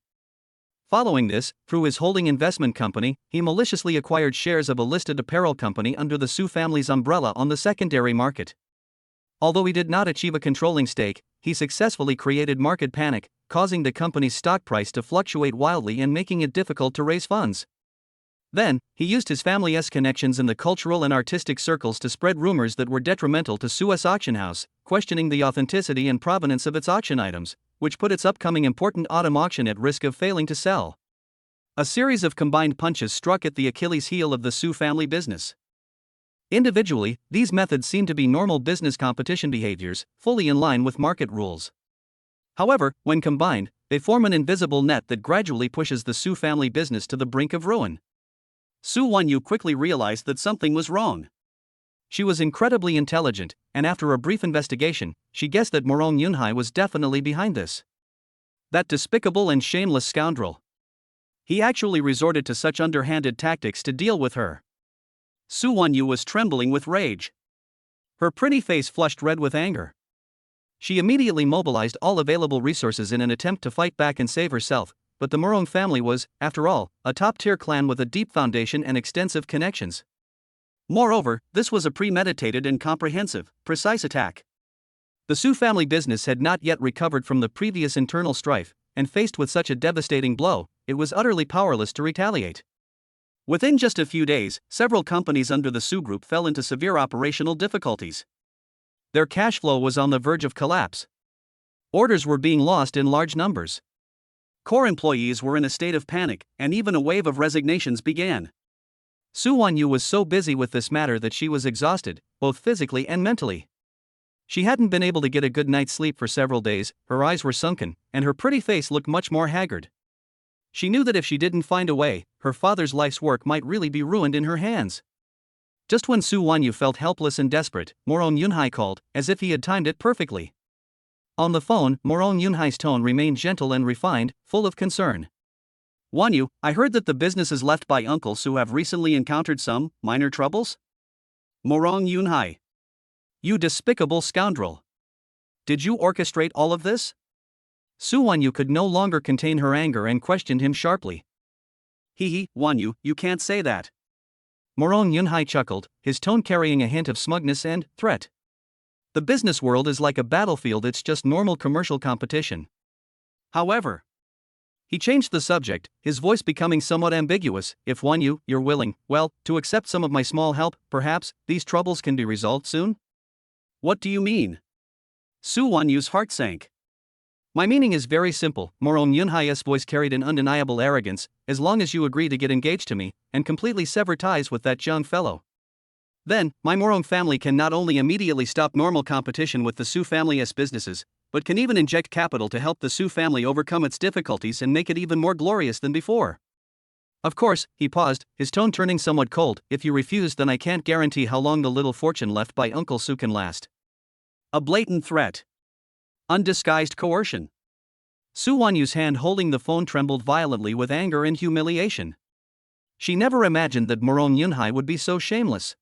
Following this, through his holding investment company, he maliciously acquired shares of a listed apparel company under the Su family's umbrella on the secondary market. Although he did not achieve a controlling stake, he successfully created market panic, causing the company's stock price to fluctuate wildly and making it difficult to raise funds. Then, he used his family's connections in the cultural and artistic circles to spread rumors that were detrimental to Su's auction house, questioning the authenticity and provenance of its auction items, which put its upcoming important autumn auction at risk of failing to sell. A series of combined punches struck at the Achilles heel of the Su family business. Individually, these methods seem to be normal business competition behaviors, fully in line with market rules. However, when combined, they form an invisible net that gradually pushes the Su family business to the brink of ruin. Su Wanyu quickly realized that something was wrong. She was incredibly intelligent, and after a brief investigation, she guessed that Morong Yunhai was definitely behind this. That despicable and shameless scoundrel. He actually resorted to such underhanded tactics to deal with her. Su Wanyu was trembling with rage. Her pretty face flushed red with anger. She immediately mobilized all available resources in an attempt to fight back and save herself, but the Morong family was, after all, a top-tier clan with a deep foundation and extensive connections. Moreover, this was a premeditated and comprehensive, precise attack. The Su family business had not yet recovered from the previous internal strife, and faced with such a devastating blow, it was utterly powerless to retaliate. Within just a few days, several companies under the Su group fell into severe operational difficulties. Their cash flow was on the verge of collapse. Orders were being lost in large numbers. Core employees were in a state of panic, and even a wave of resignations began. Su Wanyu was so busy with this matter that she was exhausted, both physically and mentally. She hadn't been able to get a good night's sleep for several days, her eyes were sunken, and her pretty face looked much more haggard. She knew that if she didn't find a way, her father's life's work might really be ruined in her hands. Just when Su Wanyu felt helpless and desperate, Morong Yunhai called, as if he had timed it perfectly. On the phone, Morong Yunhai's tone remained gentle and refined, full of concern. Wanyu, I heard that the businesses left by Uncle Su have recently encountered some minor troubles? Morong Yunhai. You despicable scoundrel. Did you orchestrate all of this? Su Wanyu could no longer contain her anger and questioned him sharply. Hee, Wanyu, you can't say that. Morong Yunhai chuckled, his tone carrying a hint of smugness and threat. The business world is like a battlefield, it's just normal commercial competition. However, he changed the subject, his voice becoming somewhat ambiguous. If Wanyu, you're willing, well, to accept some of my small help, perhaps these troubles can be resolved soon? What do you mean? Su Wanyu's heart sank. My meaning is very simple, Morong Yunhai's voice carried an undeniable arrogance, as long as you agree to get engaged to me, and completely sever ties with that young fellow. Then, my Morong family can not only immediately stop normal competition with the Su family's businesses, but can even inject capital to help the Su family overcome its difficulties and make it even more glorious than before. Of course, he paused, his tone turning somewhat cold, if you refuse then I can't guarantee how long the little fortune left by Uncle Su can last. A blatant threat. Undisguised coercion. Su Wanyu's hand holding the phone trembled violently with anger and humiliation. She never imagined that Morong Yunhai would be so shameless,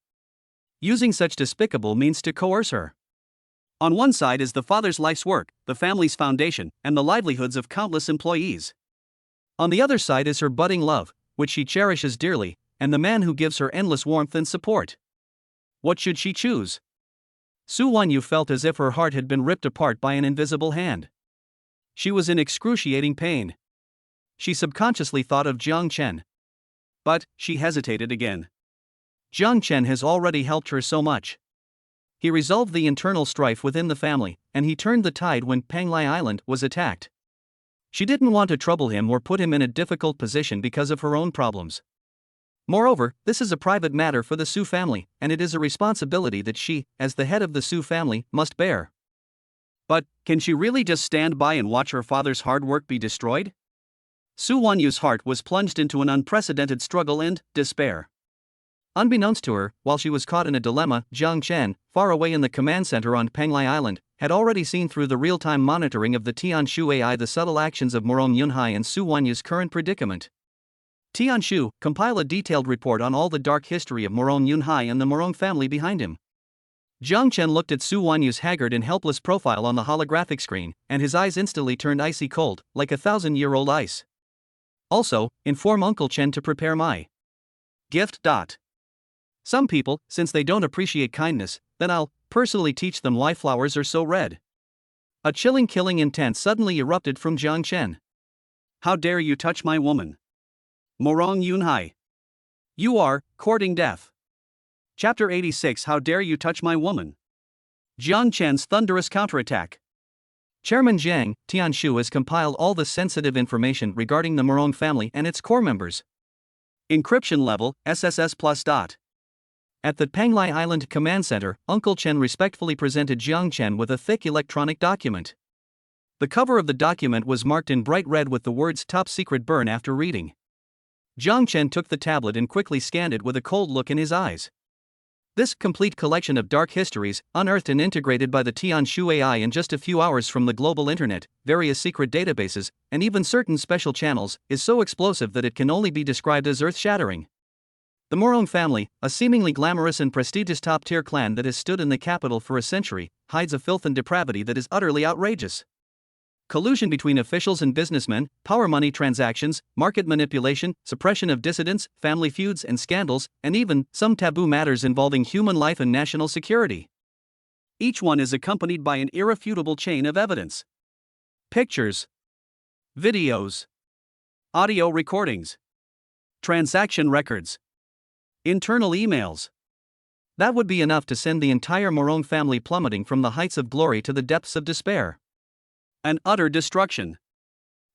using such despicable means to coerce her. On one side is the father's life's work, the family's foundation, and the livelihoods of countless employees. On the other side is her budding love, which she cherishes dearly, and the man who gives her endless warmth and support. What should she choose? Su Wanyu felt as if her heart had been ripped apart by an invisible hand. She was in excruciating pain. She subconsciously thought of Jiang Chen. But, she hesitated again. Jiang Chen has already helped her so much. He resolved the internal strife within the family, and he turned the tide when Panglai Island was attacked. She didn't want to trouble him or put him in a difficult position because of her own problems. Moreover, this is a private matter for the Su family, and it is a responsibility that she, as the head of the Su family, must bear. But, can she really just stand by and watch her father's hard work be destroyed? Su Wanyu's heart was plunged into an unprecedented struggle and despair. Unbeknownst to her, while she was caught in a dilemma, Jiang Chen, far away in the command center on Panglai Island, had already seen through the real-time monitoring of the Tianshu AI the subtle actions of Morong Yunhai and Su Wanyu's current predicament. Tianshu, compile a detailed report on all the dark history of Morong Yunhai and the Morong family behind him. Jiang Chen looked at Su Wanyu's haggard and helpless profile on the holographic screen, and his eyes instantly turned icy cold, like 1,000-year-old ice. Also, inform Uncle Chen to prepare my gift. Some people, since they don't appreciate kindness, then I'll personally teach them why flowers are so red. A chilling killing intent suddenly erupted from Jiang Chen. How dare you touch my woman? Morong Yunhai. You are courting death. Chapter 86 How dare you touch my woman? Jiang Chen's thunderous counterattack. Chairman Jiang, Tianshu has compiled all the sensitive information regarding the Morong family and its core members. Encryption level, SSS+. At the Panglai Island Command Center, Uncle Chen respectfully presented Jiang Chen with a thick electronic document. The cover of the document was marked in bright red with the words Top Secret Burn after reading. Jiang Chen took the tablet and quickly scanned it with a cold look in his eyes. This complete collection of dark histories, unearthed and integrated by the Tianshu AI in just a few hours from the global internet, various secret databases, and even certain special channels, is so explosive that it can only be described as earth-shattering. The Morong family, a seemingly glamorous and prestigious top-tier clan that has stood in the capital for a century, hides a filth and depravity that is utterly outrageous. Collusion between officials and businessmen, power money transactions, market manipulation, suppression of dissidents, family feuds and scandals, and even some taboo matters involving human life and national security. Each one is accompanied by an irrefutable chain of evidence. Pictures, videos, audio recordings, transaction records, internal emails. That would be enough to send the entire Morong family plummeting from the heights of glory to the depths of despair. An utter destruction.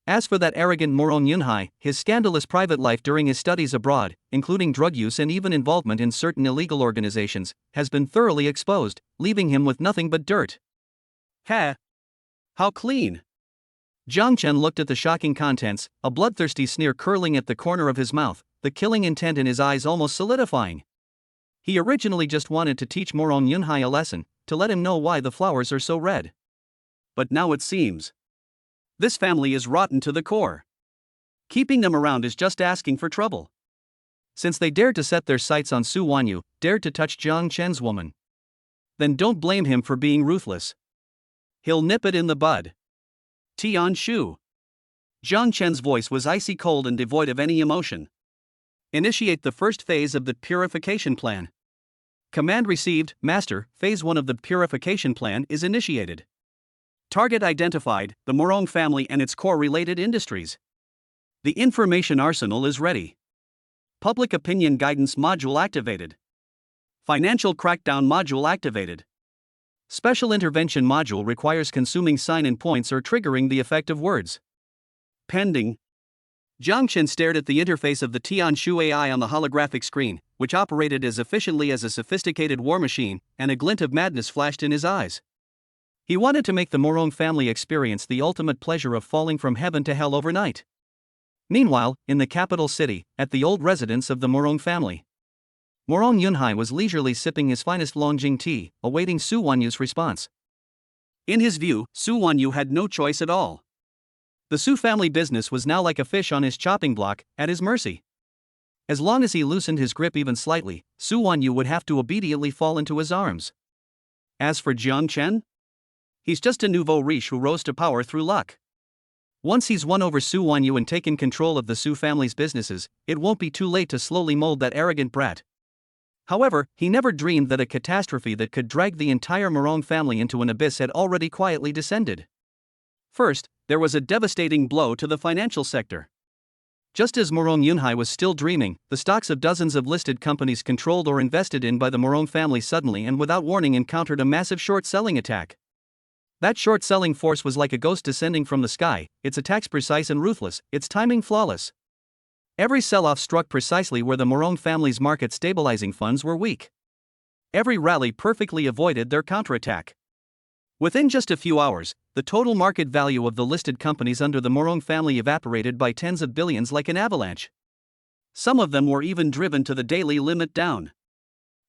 As for that arrogant Morong Yunhai, his scandalous private life during his studies abroad, including drug use and even involvement in certain illegal organizations, has been thoroughly exposed, leaving him with nothing but dirt. Ha! How clean! Jiang Chen looked at the shocking contents, a bloodthirsty sneer curling at the corner of his mouth, the killing intent in his eyes almost solidifying. He originally just wanted to teach Morong Yunhai a lesson, to let him know why the flowers are so red. But now it seems this family is rotten to the core. Keeping them around is just asking for trouble. Since they dared to set their sights on Su Wanyu, dared to touch Jiang Chen's woman, then don't blame him for being ruthless. He'll nip it in the bud. Tian Shu. Jiang Chen's voice was icy cold and devoid of any emotion. Initiate the first phase of the purification plan. Command received, Master. Phase 1 of the purification plan is initiated. Target identified, the Morong family and its core-related industries. The information arsenal is ready. Public opinion guidance module activated. Financial crackdown module activated. Special intervention module requires consuming sign-in points or triggering the effect of words. Pending. Jiang Chen stared at the interface of the Tian Shu AI on the holographic screen, which operated as efficiently as a sophisticated war machine, and a glint of madness flashed in his eyes. He wanted to make the Morong family experience the ultimate pleasure of falling from heaven to hell overnight. Meanwhile, in the capital city, at the old residence of the Morong family, Morong Yunhai was leisurely sipping his finest Longjing tea, awaiting Su Wanyu's response. In his view, Su Wanyu had no choice at all. The Su family business was now like a fish on his chopping block, at his mercy. As long as he loosened his grip even slightly, Su Wanyu would have to obediently fall into his arms. As for Jiang Chen, he's just a nouveau riche who rose to power through luck. Once he's won over Su Wanyu and taken control of the Su family's businesses, it won't be too late to slowly mold that arrogant brat. However, he never dreamed that a catastrophe that could drag the entire Morong family into an abyss had already quietly descended. First, there was a devastating blow to the financial sector. Just as Morong Yunhai was still dreaming, the stocks of dozens of listed companies controlled or invested in by the Morong family suddenly and without warning encountered a massive short-selling attack. That short-selling force was like a ghost descending from the sky, its attacks precise and ruthless, its timing flawless. Every sell-off struck precisely where the Morong family's market-stabilizing funds were weak. Every rally perfectly avoided their counterattack. Within just a few hours, the total market value of the listed companies under the Morong family evaporated by tens of billions like an avalanche. Some of them were even driven to the daily limit down.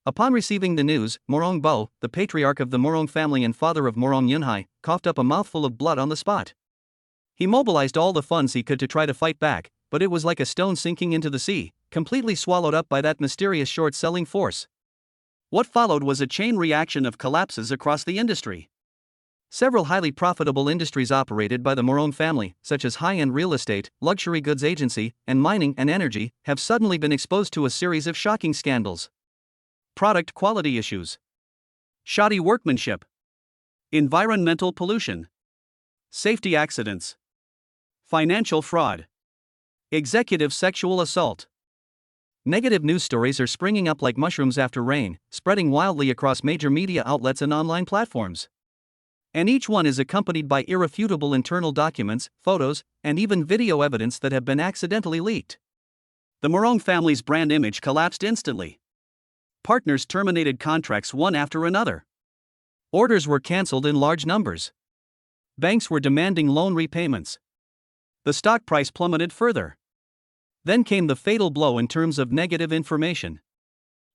Upon receiving the news, Morong Bo, the patriarch of the Morong family and father of Morong Yunhai, coughed up a mouthful of blood on the spot. He mobilized all the funds he could to try to fight back, but it was like a stone sinking into the sea, completely swallowed up by that mysterious short-selling force. What followed was a chain reaction of collapses across the industry. Several highly profitable industries operated by the Morong family, such as high-end real estate, luxury goods agency, and mining and energy, have suddenly been exposed to a series of shocking scandals. Product quality issues, shoddy workmanship, environmental pollution, safety accidents, financial fraud, executive sexual assault. Negative news stories are springing up like mushrooms after rain, spreading wildly across major media outlets and online platforms. And each one is accompanied by irrefutable internal documents, photos, and even video evidence that have been accidentally leaked. The Morong family's brand image collapsed instantly. Partners terminated contracts one after another. Orders were cancelled in large numbers. Banks were demanding loan repayments. The stock price plummeted further. Then came the fatal blow in terms of negative information.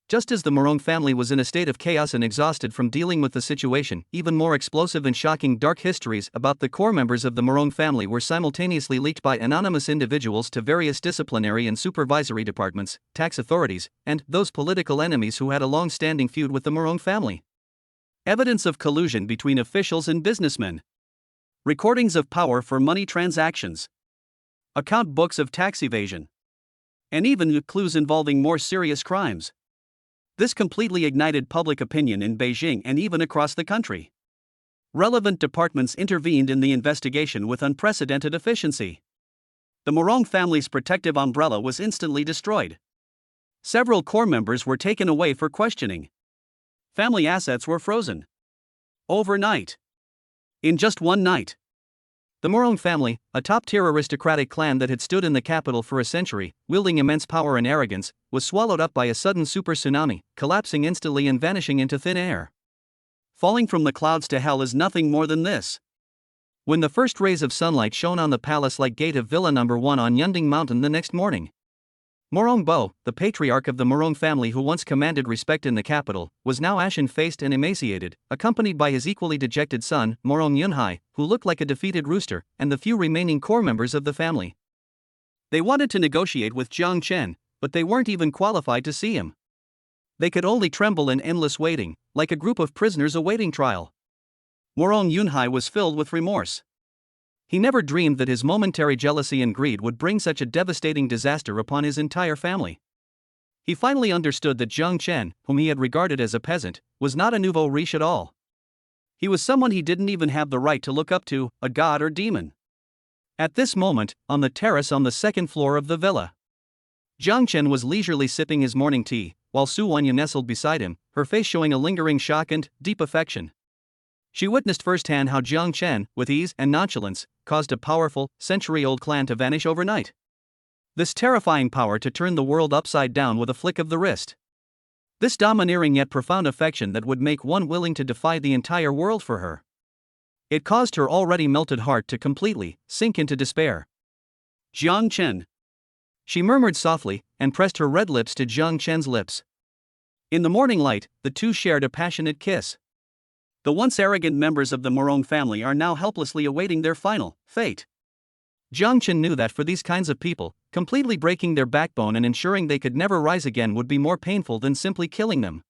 Just as the Morong family was in a state of chaos and exhausted from dealing with the situation, even more explosive and shocking dark histories about the core members of the Morong family were simultaneously leaked by anonymous individuals to various disciplinary and supervisory departments, tax authorities, and those political enemies who had a long-standing feud with the Morong family. Evidence of collusion between officials and businessmen. Recordings of power for money transactions. Account books of tax evasion. And even clues involving more serious crimes. This completely ignited public opinion in Beijing and even across the country. Relevant departments intervened in the investigation with unprecedented efficiency. The Morong family's protective umbrella was instantly destroyed. Several core members were taken away for questioning. Family assets were frozen. Overnight. In just one night. The Morong family, a top-tier aristocratic clan that had stood in the capital for a century, wielding immense power and arrogance, was swallowed up by a sudden super tsunami, collapsing instantly and vanishing into thin air. Falling from the clouds to hell is nothing more than this. When the first rays of sunlight shone on the palace-like gate of Villa No. 1 on Yunding Mountain the next morning, Morong Bo, the patriarch of the Morong family who once commanded respect in the capital, was now ashen-faced and emaciated, accompanied by his equally dejected son, Morong Yunhai, who looked like a defeated rooster, and the few remaining core members of the family. They wanted to negotiate with Jiang Chen, but they weren't even qualified to see him. They could only tremble in endless waiting, like a group of prisoners awaiting trial. Morong Yunhai was filled with remorse. He never dreamed that his momentary jealousy and greed would bring such a devastating disaster upon his entire family. He finally understood that Jiang Chen, whom he had regarded as a peasant, was not a nouveau riche at all. He was someone he didn't even have the right to look up to, a god or demon. At this moment, on the terrace on the second floor of the villa, Jiang Chen was leisurely sipping his morning tea, while Su Wanyu nestled beside him, her face showing a lingering shock and deep affection. She witnessed firsthand how Jiang Chen, with ease and nonchalance, caused a powerful, century-old clan to vanish overnight. This terrifying power to turn the world upside down with a flick of the wrist. This domineering yet profound affection that would make one willing to defy the entire world for her. It caused her already melted heart to completely sink into despair. Jiang Chen, she murmured softly, and pressed her red lips to Jiang Chen's lips. In the morning light, the two shared a passionate kiss. The once arrogant members of the Morong family are now helplessly awaiting their final fate. Jiang Chen knew that for these kinds of people, completely breaking their backbone and ensuring they could never rise again would be more painful than simply killing them.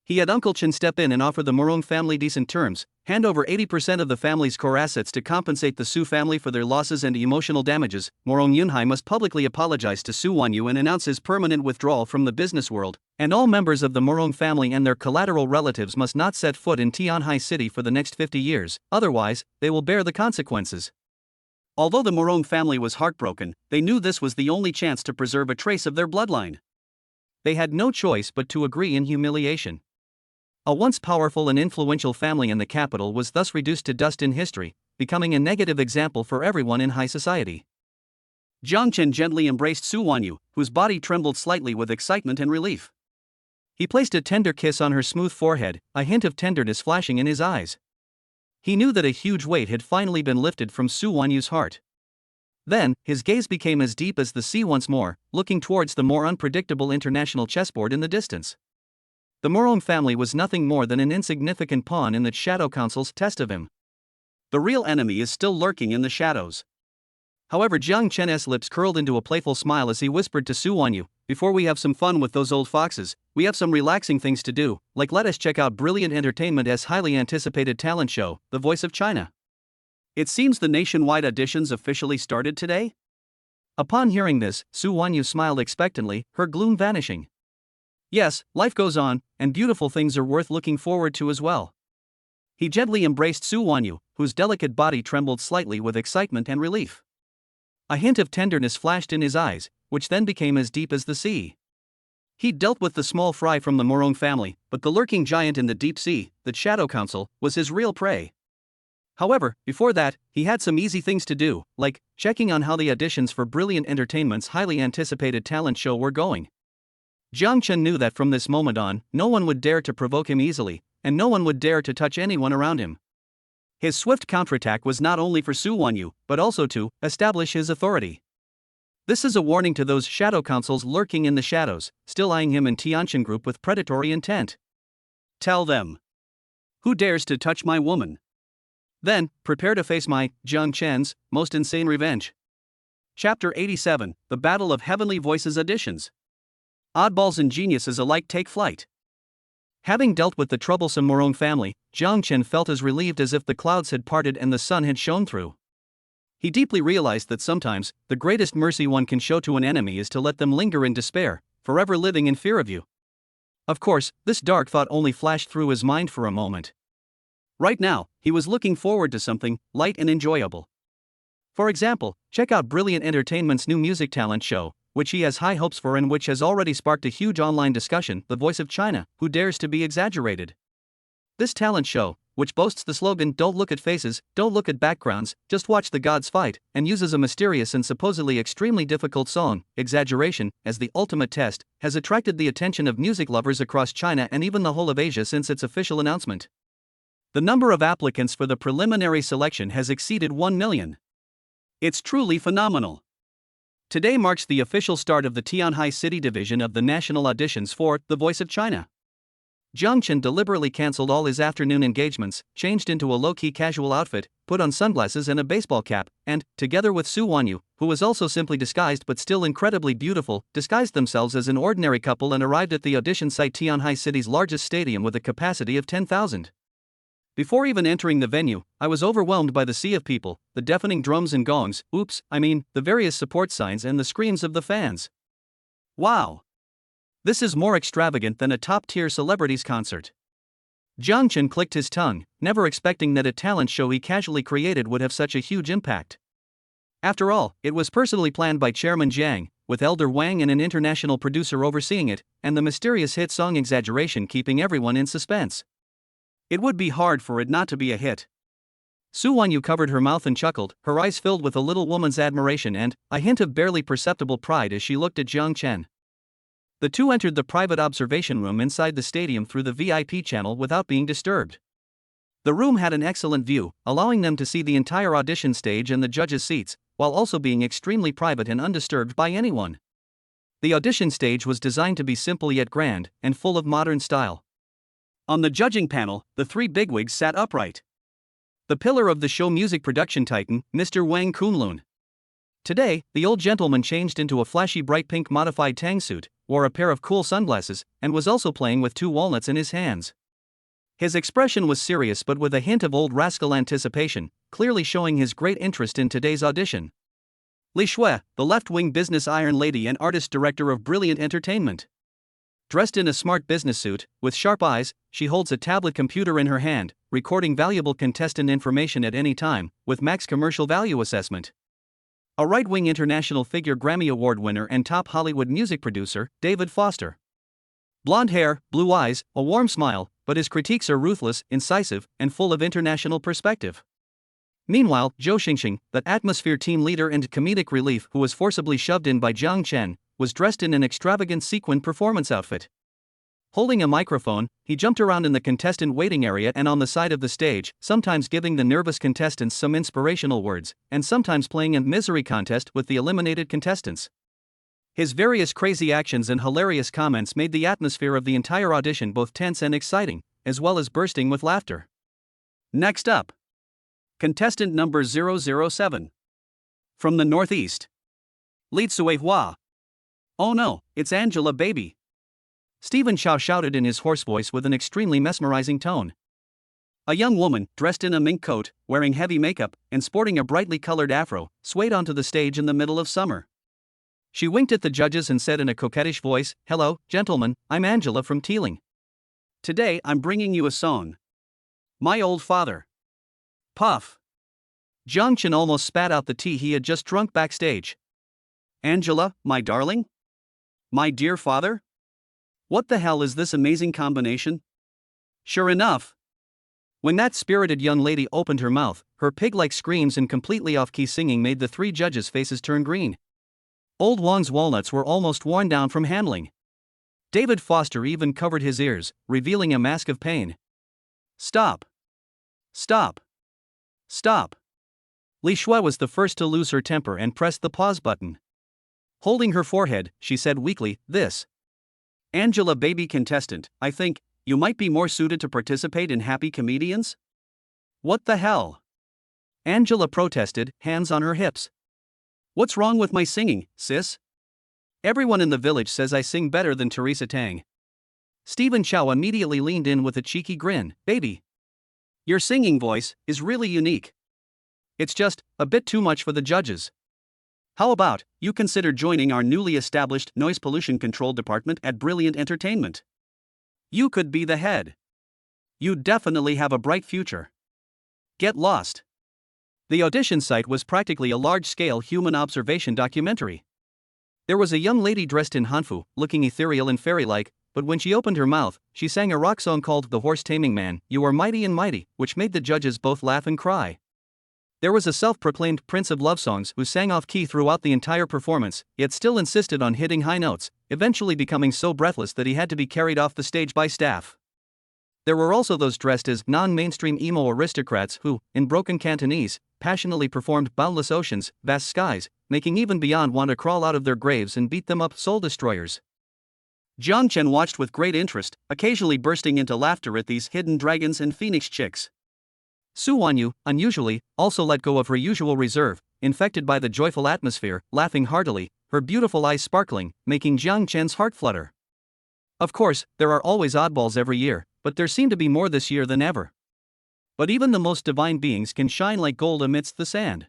He had Uncle Chen step in and offer the Morong family decent terms, hand over 80% of the family's core assets to compensate the Su family for their losses and emotional damages. Morong Yunhai must publicly apologize to Su Wanyu and announce his permanent withdrawal from the business world, and all members of the Morong family and their collateral relatives must not set foot in Tianhai City for the next 50 years, otherwise, they will bear the consequences. Although the Morong family was heartbroken, they knew this was the only chance to preserve a trace of their bloodline. They had no choice but to agree in humiliation. A once powerful and influential family in the capital was thus reduced to dust in history, becoming a negative example for everyone in high society. Jiang Chen gently embraced Su Wanyu, whose body trembled slightly with excitement and relief. He placed a tender kiss on her smooth forehead, a hint of tenderness flashing in his eyes. He knew that a huge weight had finally been lifted from Su Wanyu's heart. Then, his gaze became as deep as the sea once more, looking towards the more unpredictable international chessboard in the distance. The Morong family was nothing more than an insignificant pawn in the Shadow Council's test of him. The real enemy is still lurking in the shadows. However, Jiang Chen's lips curled into a playful smile as he whispered to Su Wanyu, "Before we have some fun with those old foxes, we have some relaxing things to do, like let us check out Brilliant Entertainment's highly anticipated talent show, The Voice of China." It seems the nationwide auditions officially started today? Upon hearing this, Su Wanyu smiled expectantly, her gloom vanishing. Yes, life goes on, and beautiful things are worth looking forward to as well. He gently embraced Su Wanyu, whose delicate body trembled slightly with excitement and relief. A hint of tenderness flashed in his eyes, which then became as deep as the sea. He'd dealt with the small fry from the Morong family, but the lurking giant in the deep sea, the Shadow Council, was his real prey. However, before that, he had some easy things to do, like checking on how the auditions for Brilliant Entertainment's highly anticipated talent show were going. Jiang Chen knew that from this moment on, no one would dare to provoke him easily, and no one would dare to touch anyone around him. His swift counterattack was not only for Su Wanyu, but also to establish his authority. This is a warning to those shadow councils lurking in the shadows, still eyeing him and Tianqian group with predatory intent. Tell them. Who dares to touch my woman? Then, prepare to face my, Jiang Chen's, most insane revenge. Chapter 87, The Battle of Heavenly Voices Editions. Oddballs and geniuses alike take flight. Having dealt with the troublesome Morong family, Jiang Chen felt as relieved as if the clouds had parted and the sun had shone through. He deeply realized that sometimes, the greatest mercy one can show to an enemy is to let them linger in despair, forever living in fear of you. Of course, this dark thought only flashed through his mind for a moment. Right now, he was looking forward to something light and enjoyable. For example, check out Brilliant Entertainment's new music talent show, which he has high hopes for and which has already sparked a huge online discussion, The Voice of China, who dares to be exaggerated. This talent show, which boasts the slogan "Don't look at faces, don't look at backgrounds, just watch the gods fight," and uses a mysterious and supposedly extremely difficult song, Exaggeration, as the ultimate test, has attracted the attention of music lovers across China and even the whole of Asia since its official announcement. The number of applicants for the preliminary selection has exceeded 1 million. It's truly phenomenal. Today marks the official start of the Tianhai City division of the national auditions for The Voice of China. Jiang Chen deliberately cancelled all his afternoon engagements, changed into a low-key casual outfit, put on sunglasses and a baseball cap, and, together with Su Wanyu, who was also simply disguised but still incredibly beautiful, disguised themselves as an ordinary couple and arrived at the audition site, Tianhai City's largest stadium with a capacity of 10,000. Before even entering the venue, I was overwhelmed by the sea of people, the deafening drums and gongs, the various support signs and the screams of the fans. Wow! This is more extravagant than a top-tier celebrities concert. Jiang Chen clicked his tongue, never expecting that a talent show he casually created would have such a huge impact. After all, it was personally planned by Chairman Jiang, with Elder Wang and an international producer overseeing it, and the mysterious hit song Exaggeration keeping everyone in suspense. It would be hard for it not to be a hit. Su Wanyu covered her mouth and chuckled, her eyes filled with a little woman's admiration and a hint of barely perceptible pride as she looked at Jiang Chen. The two entered the private observation room inside the stadium through the VIP channel without being disturbed. The room had an excellent view, allowing them to see the entire audition stage and the judges' seats, while also being extremely private and undisturbed by anyone. The audition stage was designed to be simple yet grand, and full of modern style. On the judging panel, the three bigwigs sat upright. The pillar of the show music production titan, Mr. Wang Kunlun. Today, the old gentleman changed into a flashy bright pink modified tang suit, wore a pair of cool sunglasses, and was also playing with 2 walnuts in his hands. His expression was serious but with a hint of old rascal anticipation, clearly showing his great interest in today's audition. Li Shui, the left-wing business iron lady and artist director of Brilliant Entertainment. Dressed in a smart business suit, with sharp eyes, she holds a tablet computer in her hand, recording valuable contestant information at any time, with max commercial value assessment. A right-wing international figure, Grammy Award winner and top Hollywood music producer, David Foster. Blonde hair, blue eyes, a warm smile, but his critiques are ruthless, incisive, and full of international perspective. Meanwhile, Zhou Xingxing, the atmosphere team leader and comedic relief who was forcibly shoved in by Jiang Chen, was dressed in an extravagant sequin performance outfit. Holding a microphone, he jumped around in the contestant waiting area and on the side of the stage, sometimes giving the nervous contestants some inspirational words, and sometimes playing a misery contest with the eliminated contestants. His various crazy actions and hilarious comments made the atmosphere of the entire audition both tense and exciting, as well as bursting with laughter. Next up, contestant number 007. From the Northeast. Li Hua. Oh no, it's Angela, baby. Stephen Chow shouted in his hoarse voice with an extremely mesmerizing tone. A young woman, dressed in a mink coat, wearing heavy makeup, and sporting a brightly colored afro, swayed onto the stage in the middle of summer. She winked at the judges and said in a coquettish voice, "Hello, gentlemen, I'm Angela from Teeling. Today I'm bringing you a song. My Old Father." Puff. Jiang Chen almost spat out the tea he had just drunk backstage. Angela, my darling? My dear father? What the hell is this amazing combination? Sure enough. When that spirited young lady opened her mouth, her pig-like screams and completely off-key singing made the 3 judges' faces turn green. Old Wang's walnuts were almost worn down from handling. David Foster even covered his ears, revealing a mask of pain. Stop. Stop. Stop. Li Shui was the first to lose her temper and pressed the pause button. Holding her forehead, she said weakly, "This Angela, baby contestant, I think you might be more suited to participate in Happy Comedians?" What the hell? Angela protested, hands on her hips. What's wrong with my singing, sis? Everyone in the village says I sing better than Teresa Tang. Stephen Chow immediately leaned in with a cheeky grin. Baby, your singing voice is really unique. It's just a bit too much for the judges. How about you consider joining our newly established noise pollution control department at Brilliant Entertainment? You could be the head. You definitely have a bright future. Get lost. The audition site was practically a large-scale human observation documentary. There was a young lady dressed in hanfu, looking ethereal and fairy-like, but when she opened her mouth, she sang a rock song called The Horse Taming Man, You Are Mighty and Mighty, which made the judges both laugh and cry. There was a self-proclaimed prince of love songs who sang off-key throughout the entire performance, yet still insisted on hitting high notes, eventually becoming so breathless that he had to be carried off the stage by staff. There were also those dressed as non-mainstream emo aristocrats who, in broken Cantonese, passionately performed Boundless Oceans, Vast Skies, making even Beyond want to crawl out of their graves and beat them up, soul destroyers. Jiang Chen watched with great interest, occasionally bursting into laughter at these hidden dragons and phoenix chicks. Su Wanyu, unusually, also let go of her usual reserve, infected by the joyful atmosphere, laughing heartily, her beautiful eyes sparkling, making Jiang Chen's heart flutter. Of course, there are always oddballs every year, but there seem to be more this year than ever. But even the most divine beings can shine like gold amidst the sand.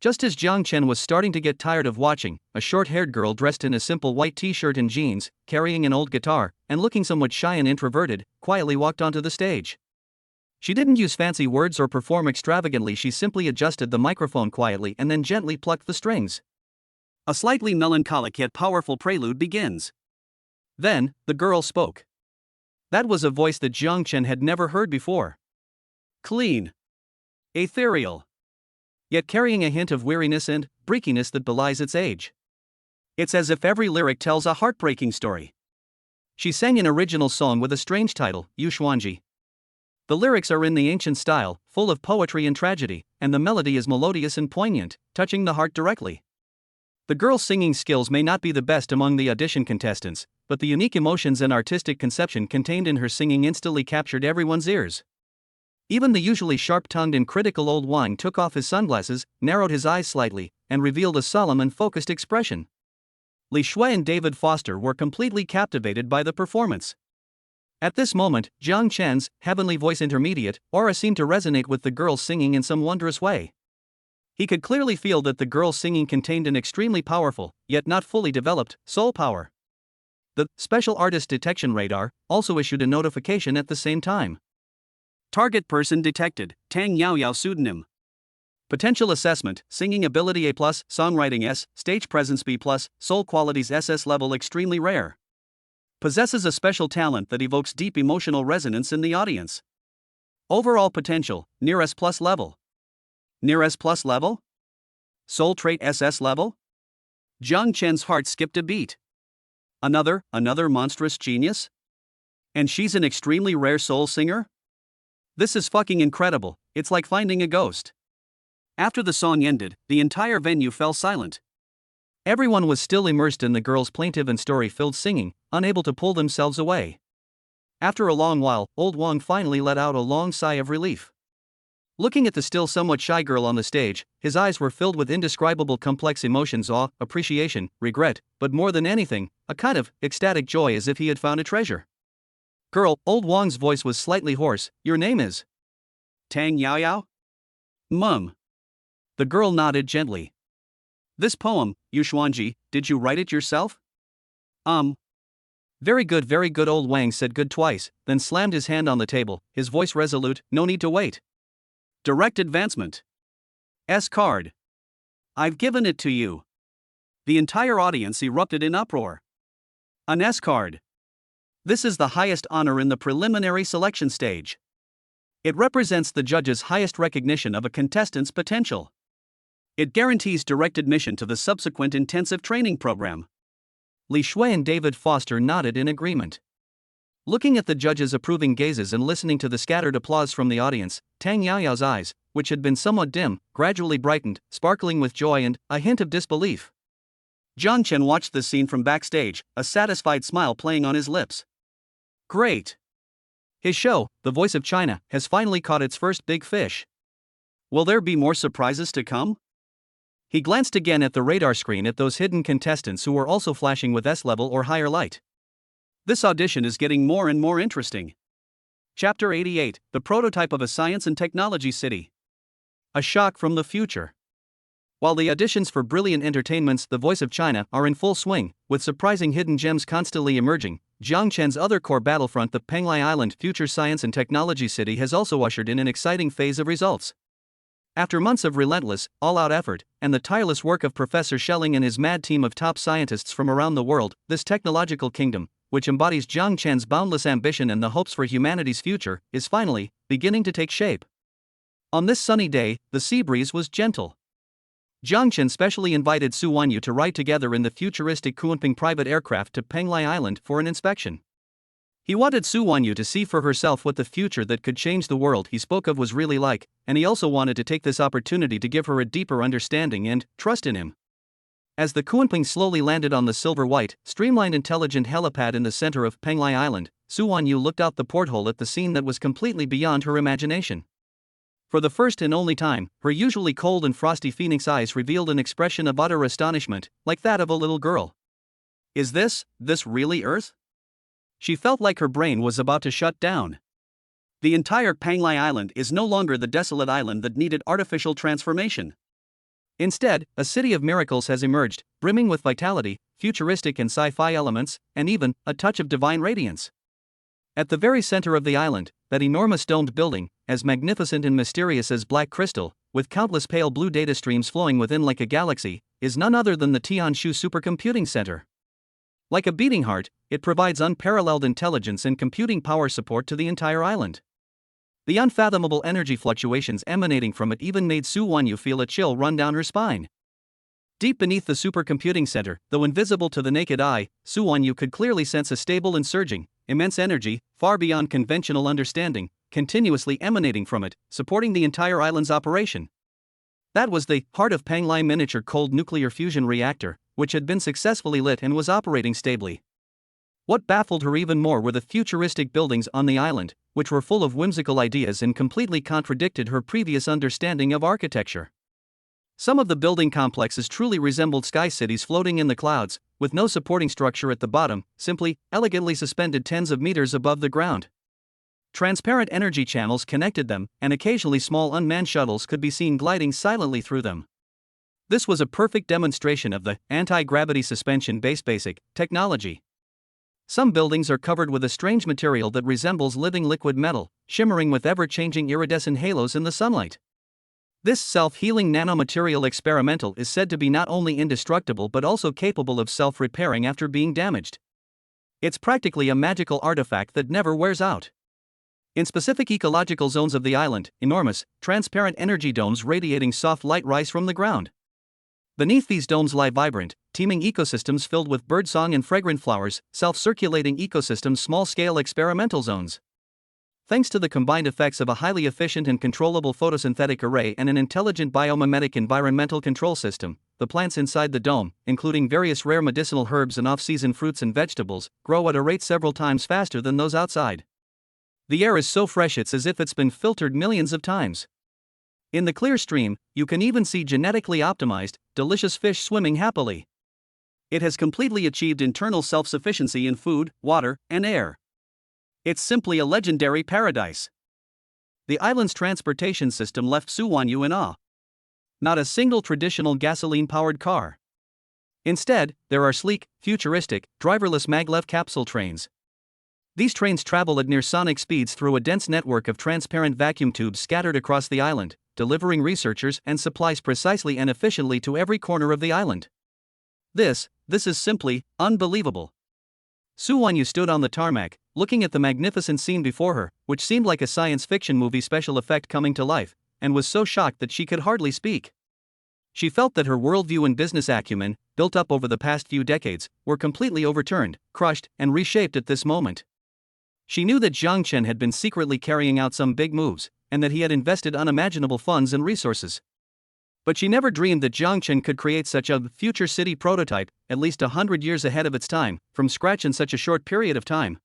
Just as Jiang Chen was starting to get tired of watching, a short-haired girl dressed in a simple white t-shirt and jeans, carrying an old guitar, and looking somewhat shy and introverted, quietly walked onto the stage. She didn't use fancy words or perform extravagantly, she simply adjusted the microphone quietly and then gently plucked the strings. A slightly melancholic yet powerful prelude begins. Then, the girl spoke. That was a voice that Jiang Chen had never heard before. Clean. Ethereal. Yet carrying a hint of weariness and breakiness that belies its age. It's as if every lyric tells a heartbreaking story. She sang an original song with a strange title, Yuan. The lyrics are in the ancient style, full of poetry and tragedy, and the melody is melodious and poignant, touching the heart directly. The girl's singing skills may not be the best among the audition contestants, but the unique emotions and artistic conception contained in her singing instantly captured everyone's ears. Even the usually sharp-tongued and critical old Wang took off his sunglasses, narrowed his eyes slightly, and revealed a solemn and focused expression. Li Shui and David Foster were completely captivated by the performance. At this moment, Jiang Chen's heavenly voice intermediate aura seemed to resonate with the girl's singing in some wondrous way. He could clearly feel that the girl's singing contained an extremely powerful, yet not fully developed, soul power. The Special Artist Detection Radar also issued a notification at the same time. Target person detected, Tang Yaoyao pseudonym. Potential assessment, singing ability A+, songwriting S, stage presence B+, soul qualities SS level extremely rare. Possesses a special talent that evokes deep emotional resonance in the audience. Overall potential, near S+ level. Near S+ level? Soul trait SS level? Jiang Chen's heart skipped a beat. Another monstrous genius? And she's an extremely rare soul singer? This is fucking incredible, it's like finding a ghost. After the song ended, the entire venue fell silent. Everyone was still immersed in the girl's plaintive and story-filled singing, unable to pull themselves away. After a long while, old Wang finally let out a long sigh of relief. Looking at the still somewhat shy girl on the stage, his eyes were filled with indescribable complex emotions: awe, appreciation, regret, but more than anything, a kind of ecstatic joy as if he had found a treasure. Girl, old Wang's voice was slightly hoarse, your name is? Tang Yaoyao? Mum. The girl nodded gently. This poem, Yuan, did you write it yourself? Very good, old Wang said good twice, then slammed his hand on the table, his voice resolute, no need to wait. Direct advancement. S card. I've given it to you. The entire audience erupted in uproar. An S card. This is the highest honor in the preliminary selection stage. It represents the judge's highest recognition of a contestant's potential. It guarantees direct admission to the subsequent intensive training program. Li Shui and David Foster nodded in agreement. Looking at the judge's approving gazes and listening to the scattered applause from the audience, Tang Yaoyao's eyes, which had been somewhat dim, gradually brightened, sparkling with joy and a hint of disbelief. Jiang Chen watched the scene from backstage, a satisfied smile playing on his lips. Great! His show, The Voice of China, has finally caught its first big fish. Will there be more surprises to come? He glanced again at the radar screen at those hidden contestants who were also flashing with S-level or higher light. This audition is getting more and more interesting. Chapter 88, The Prototype of a Science and Technology City. A shock from the future. While the auditions for Brilliant Entertainment's The Voice of China are in full swing, with surprising hidden gems constantly emerging, Jiang Chen's other core battlefront, the Penglai Island Future Science and Technology City, has also ushered in an exciting phase of results. After months of relentless, all-out effort, and the tireless work of Professor Schelling and his mad team of top scientists from around the world, this technological kingdom, which embodies Jiang Chen's boundless ambition and the hopes for humanity's future, is finally beginning to take shape. On this sunny day, the sea breeze was gentle. Jiang Chen specially invited Su Wanyu to ride together in the futuristic Kunping private aircraft to Penglai Island for an inspection. He wanted Su Wanyu to see for herself what the future that could change the world he spoke of was really like, and he also wanted to take this opportunity to give her a deeper understanding and trust in him. As the Kunping slowly landed on the silver-white, streamlined intelligent helipad in the center of Penglai Island, Su Wanyu looked out the porthole at the scene that was completely beyond her imagination. For the first and only time, her usually cold and frosty phoenix eyes revealed an expression of utter astonishment, like that of a little girl. Is this really Earth? She felt like her brain was about to shut down. The entire Penglai Island is no longer the desolate island that needed artificial transformation. Instead, a city of miracles has emerged, brimming with vitality, futuristic and sci-fi elements, and even a touch of divine radiance. At the very center of the island, that enormous domed building, as magnificent and mysterious as black crystal, with countless pale blue data streams flowing within like a galaxy, is none other than the Tianshu Supercomputing Center. Like a beating heart, it provides unparalleled intelligence and computing power support to the entire island. The unfathomable energy fluctuations emanating from it even made Su Wanyu feel a chill run down her spine. Deep beneath the supercomputing center, though invisible to the naked eye, Su Wanyu could clearly sense a stable and surging, immense energy, far beyond conventional understanding, continuously emanating from it, supporting the entire island's operation. That was the heart of Penglai miniature cold nuclear fusion reactor, which had been successfully lit and was operating stably. What baffled her even more were the futuristic buildings on the island, which were full of whimsical ideas and completely contradicted her previous understanding of architecture. Some of the building complexes truly resembled sky cities floating in the clouds, with no supporting structure at the bottom, simply, elegantly suspended tens of meters above the ground. Transparent energy channels connected them, and occasionally small unmanned shuttles could be seen gliding silently through them. This was a perfect demonstration of the anti-gravity suspension-based basic technology. Some buildings are covered with a strange material that resembles living liquid metal, shimmering with ever-changing iridescent halos in the sunlight. This self-healing nanomaterial experimental is said to be not only indestructible but also capable of self-repairing after being damaged. It's practically a magical artifact that never wears out. In specific ecological zones of the island, enormous, transparent energy domes radiating soft light rise from the ground. Beneath these domes lie vibrant, teeming ecosystems filled with birdsong and fragrant flowers, self-circulating ecosystems, small-scale experimental zones. Thanks to the combined effects of a highly efficient and controllable photosynthetic array and an intelligent biomimetic environmental control system, the plants inside the dome, including various rare medicinal herbs and off-season fruits and vegetables, grow at a rate several times faster than those outside. The air is so fresh it's as if it's been filtered millions of times. In the clear stream, you can even see genetically optimized, delicious fish swimming happily. It has completely achieved internal self-sufficiency in food, water, and air. It's simply a legendary paradise. The island's transportation system left Su Wanyu in awe. Not a single traditional gasoline-powered car. Instead, there are sleek, futuristic, driverless maglev capsule trains. These trains travel at near-sonic speeds through a dense network of transparent vacuum tubes scattered across the island, delivering researchers and supplies precisely and efficiently to every corner of the island. This is simply unbelievable. Su Wanyu stood on the tarmac, looking at the magnificent scene before her, which seemed like a science fiction movie special effect coming to life, and was so shocked that she could hardly speak. She felt that her worldview and business acumen, built up over the past few decades, were completely overturned, crushed, and reshaped at this moment. She knew that Jiang Chen had been secretly carrying out some big moves, and that he had invested unimaginable funds and resources. But she never dreamed that Jiang Chen could create such a future city prototype, at least 100 years ahead of its time, from scratch in such a short period of time.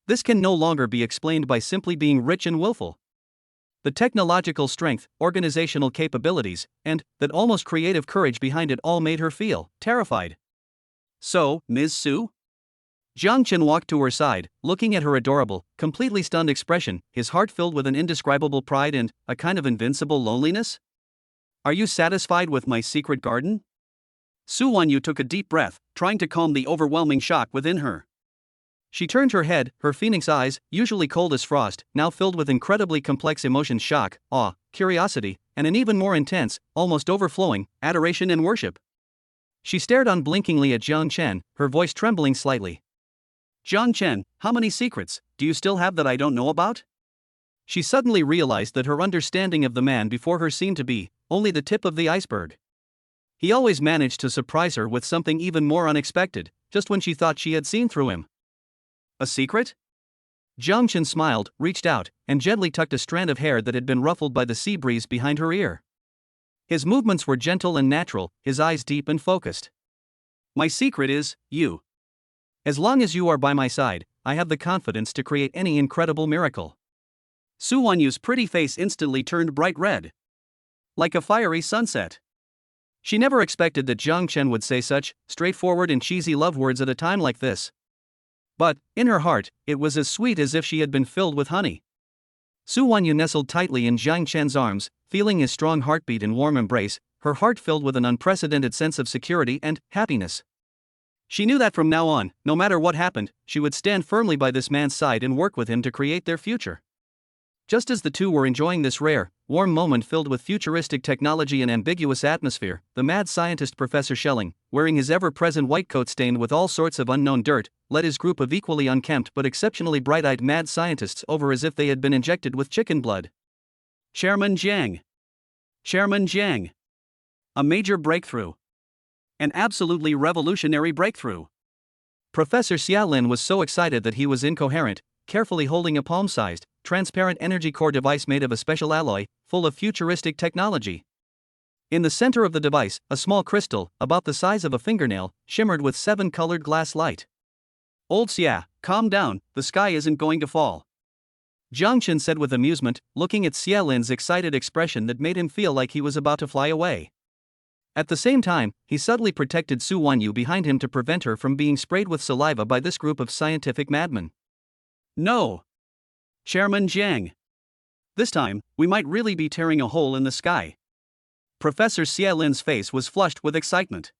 This can no longer be explained by simply being rich and willful. The technological strength, organizational capabilities, and that almost creative courage behind it all made her feel terrified. So, Ms. Su? Jiang Chen walked to her side, looking at her adorable, completely stunned expression, his heart filled with an indescribable pride and a kind of invincible loneliness. Are you satisfied with my secret garden? Su Wanyu took a deep breath, trying to calm the overwhelming shock within her. She turned her head, her phoenix eyes, usually cold as frost, now filled with incredibly complex emotions: shock, awe, curiosity, and an even more intense, almost overflowing, adoration and worship. She stared unblinkingly at Jiang Chen, her voice trembling slightly. Jiang Chen, how many secrets do you still have that I don't know about? She suddenly realized that her understanding of the man before her seemed to be only the tip of the iceberg. He always managed to surprise her with something even more unexpected, just when she thought she had seen through him. A secret? Jiang Chen smiled, reached out, and gently tucked a strand of hair that had been ruffled by the sea breeze behind her ear. His movements were gentle and natural, his eyes deep and focused. My secret is, you. As long as you are by my side, I have the confidence to create any incredible miracle. Su Wanyu's pretty face instantly turned bright red. Like a fiery sunset. She never expected that Jiang Chen would say such straightforward and cheesy love words at a time like this. But, in her heart, it was as sweet as if she had been filled with honey. Su Wanyu nestled tightly in Jiang Chen's arms, feeling his strong heartbeat and warm embrace, her heart filled with an unprecedented sense of security and happiness. She knew that from now on, no matter what happened, she would stand firmly by this man's side and work with him to create their future. Just as the two were enjoying this rare, warm moment filled with futuristic technology and ambiguous atmosphere, the mad scientist Professor Schelling, wearing his ever-present white coat stained with all sorts of unknown dirt, led his group of equally unkempt but exceptionally bright-eyed mad scientists over as if they had been injected with chicken blood. Chairman Jiang. Chairman Jiang. A major breakthrough. An absolutely revolutionary breakthrough. Professor Xiaolin was so excited that he was incoherent, carefully holding a palm-sized, transparent energy core device made of a special alloy, full of futuristic technology. In the center of the device, a small crystal, about the size of a fingernail, shimmered with 7-colored glass light. Old Xia, calm down, the sky isn't going to fall. Jiang Chen said with amusement, looking at Xiaolin's excited expression that made him feel like he was about to fly away. At the same time, he subtly protected Su Wanyu behind him to prevent her from being sprayed with saliva by this group of scientific madmen. No. Chairman Jiang. This time, we might really be tearing a hole in the sky. Professor Xiaolin's face was flushed with excitement.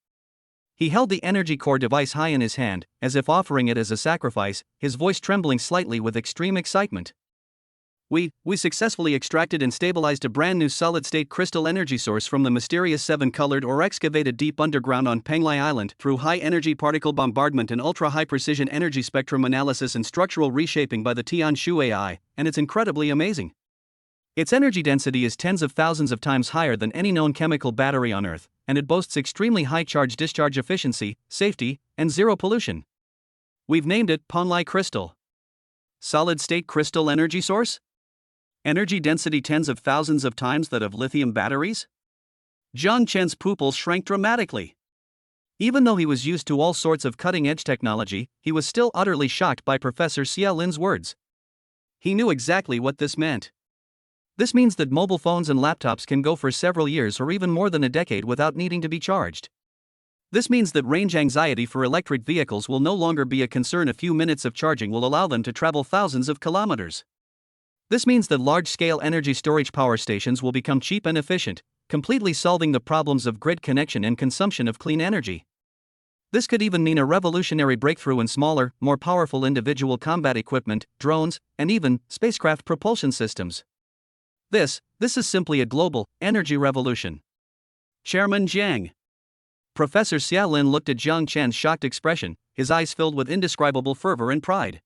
He held the energy core device high in his hand, as if offering it as a sacrifice, his voice trembling slightly with extreme excitement. We successfully extracted and stabilized a brand new solid-state crystal energy source from the mysterious 7-colored ore excavated deep underground on Penglai Island through high-energy particle bombardment and ultra-high-precision energy spectrum analysis and structural reshaping by the Tianshu AI, and it's incredibly amazing. Its energy density is tens of thousands of times higher than any known chemical battery on Earth, and it boasts extremely high charge-discharge efficiency, safety, and zero pollution. We've named it Penglai Crystal. Solid-state crystal energy source? Energy density tens of thousands of times that of lithium batteries? Jiang Chen's pupils shrank dramatically. Even though he was used to all sorts of cutting-edge technology, he was still utterly shocked by Professor Xiaolin's words. He knew exactly what this meant. This means that mobile phones and laptops can go for several years or even more than a decade without needing to be charged. This means that range anxiety for electric vehicles will no longer be a concern. A few minutes of charging will allow them to travel thousands of kilometers. This means that large-scale energy storage power stations will become cheap and efficient, completely solving the problems of grid connection and consumption of clean energy. This could even mean a revolutionary breakthrough in smaller, more powerful individual combat equipment, drones, and even spacecraft propulsion systems. This is simply a global energy revolution. Chairman Jiang. Professor Xiaolin looked at Jiang Chen's shocked expression, his eyes filled with indescribable fervor and pride.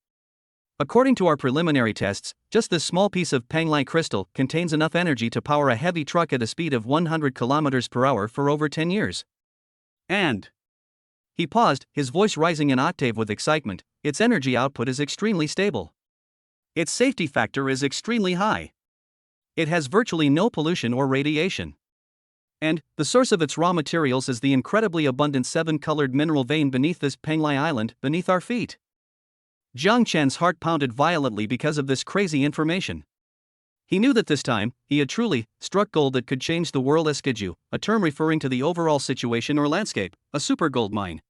According to our preliminary tests, just this small piece of Penglai crystal contains enough energy to power a heavy truck at a speed of 100 km per hour for over 10 years. And he paused, his voice rising an octave with excitement. Its energy output is extremely stable. Its safety factor is extremely high. It has virtually no pollution or radiation. And the source of its raw materials is the incredibly abundant 7-colored mineral vein beneath this Penglai Island, beneath our feet. Jiang Chen's heart pounded violently because of this crazy information. He knew that this time, he had truly struck gold that could change the world. Eskiju, a term referring to the overall situation or landscape, a super gold mine.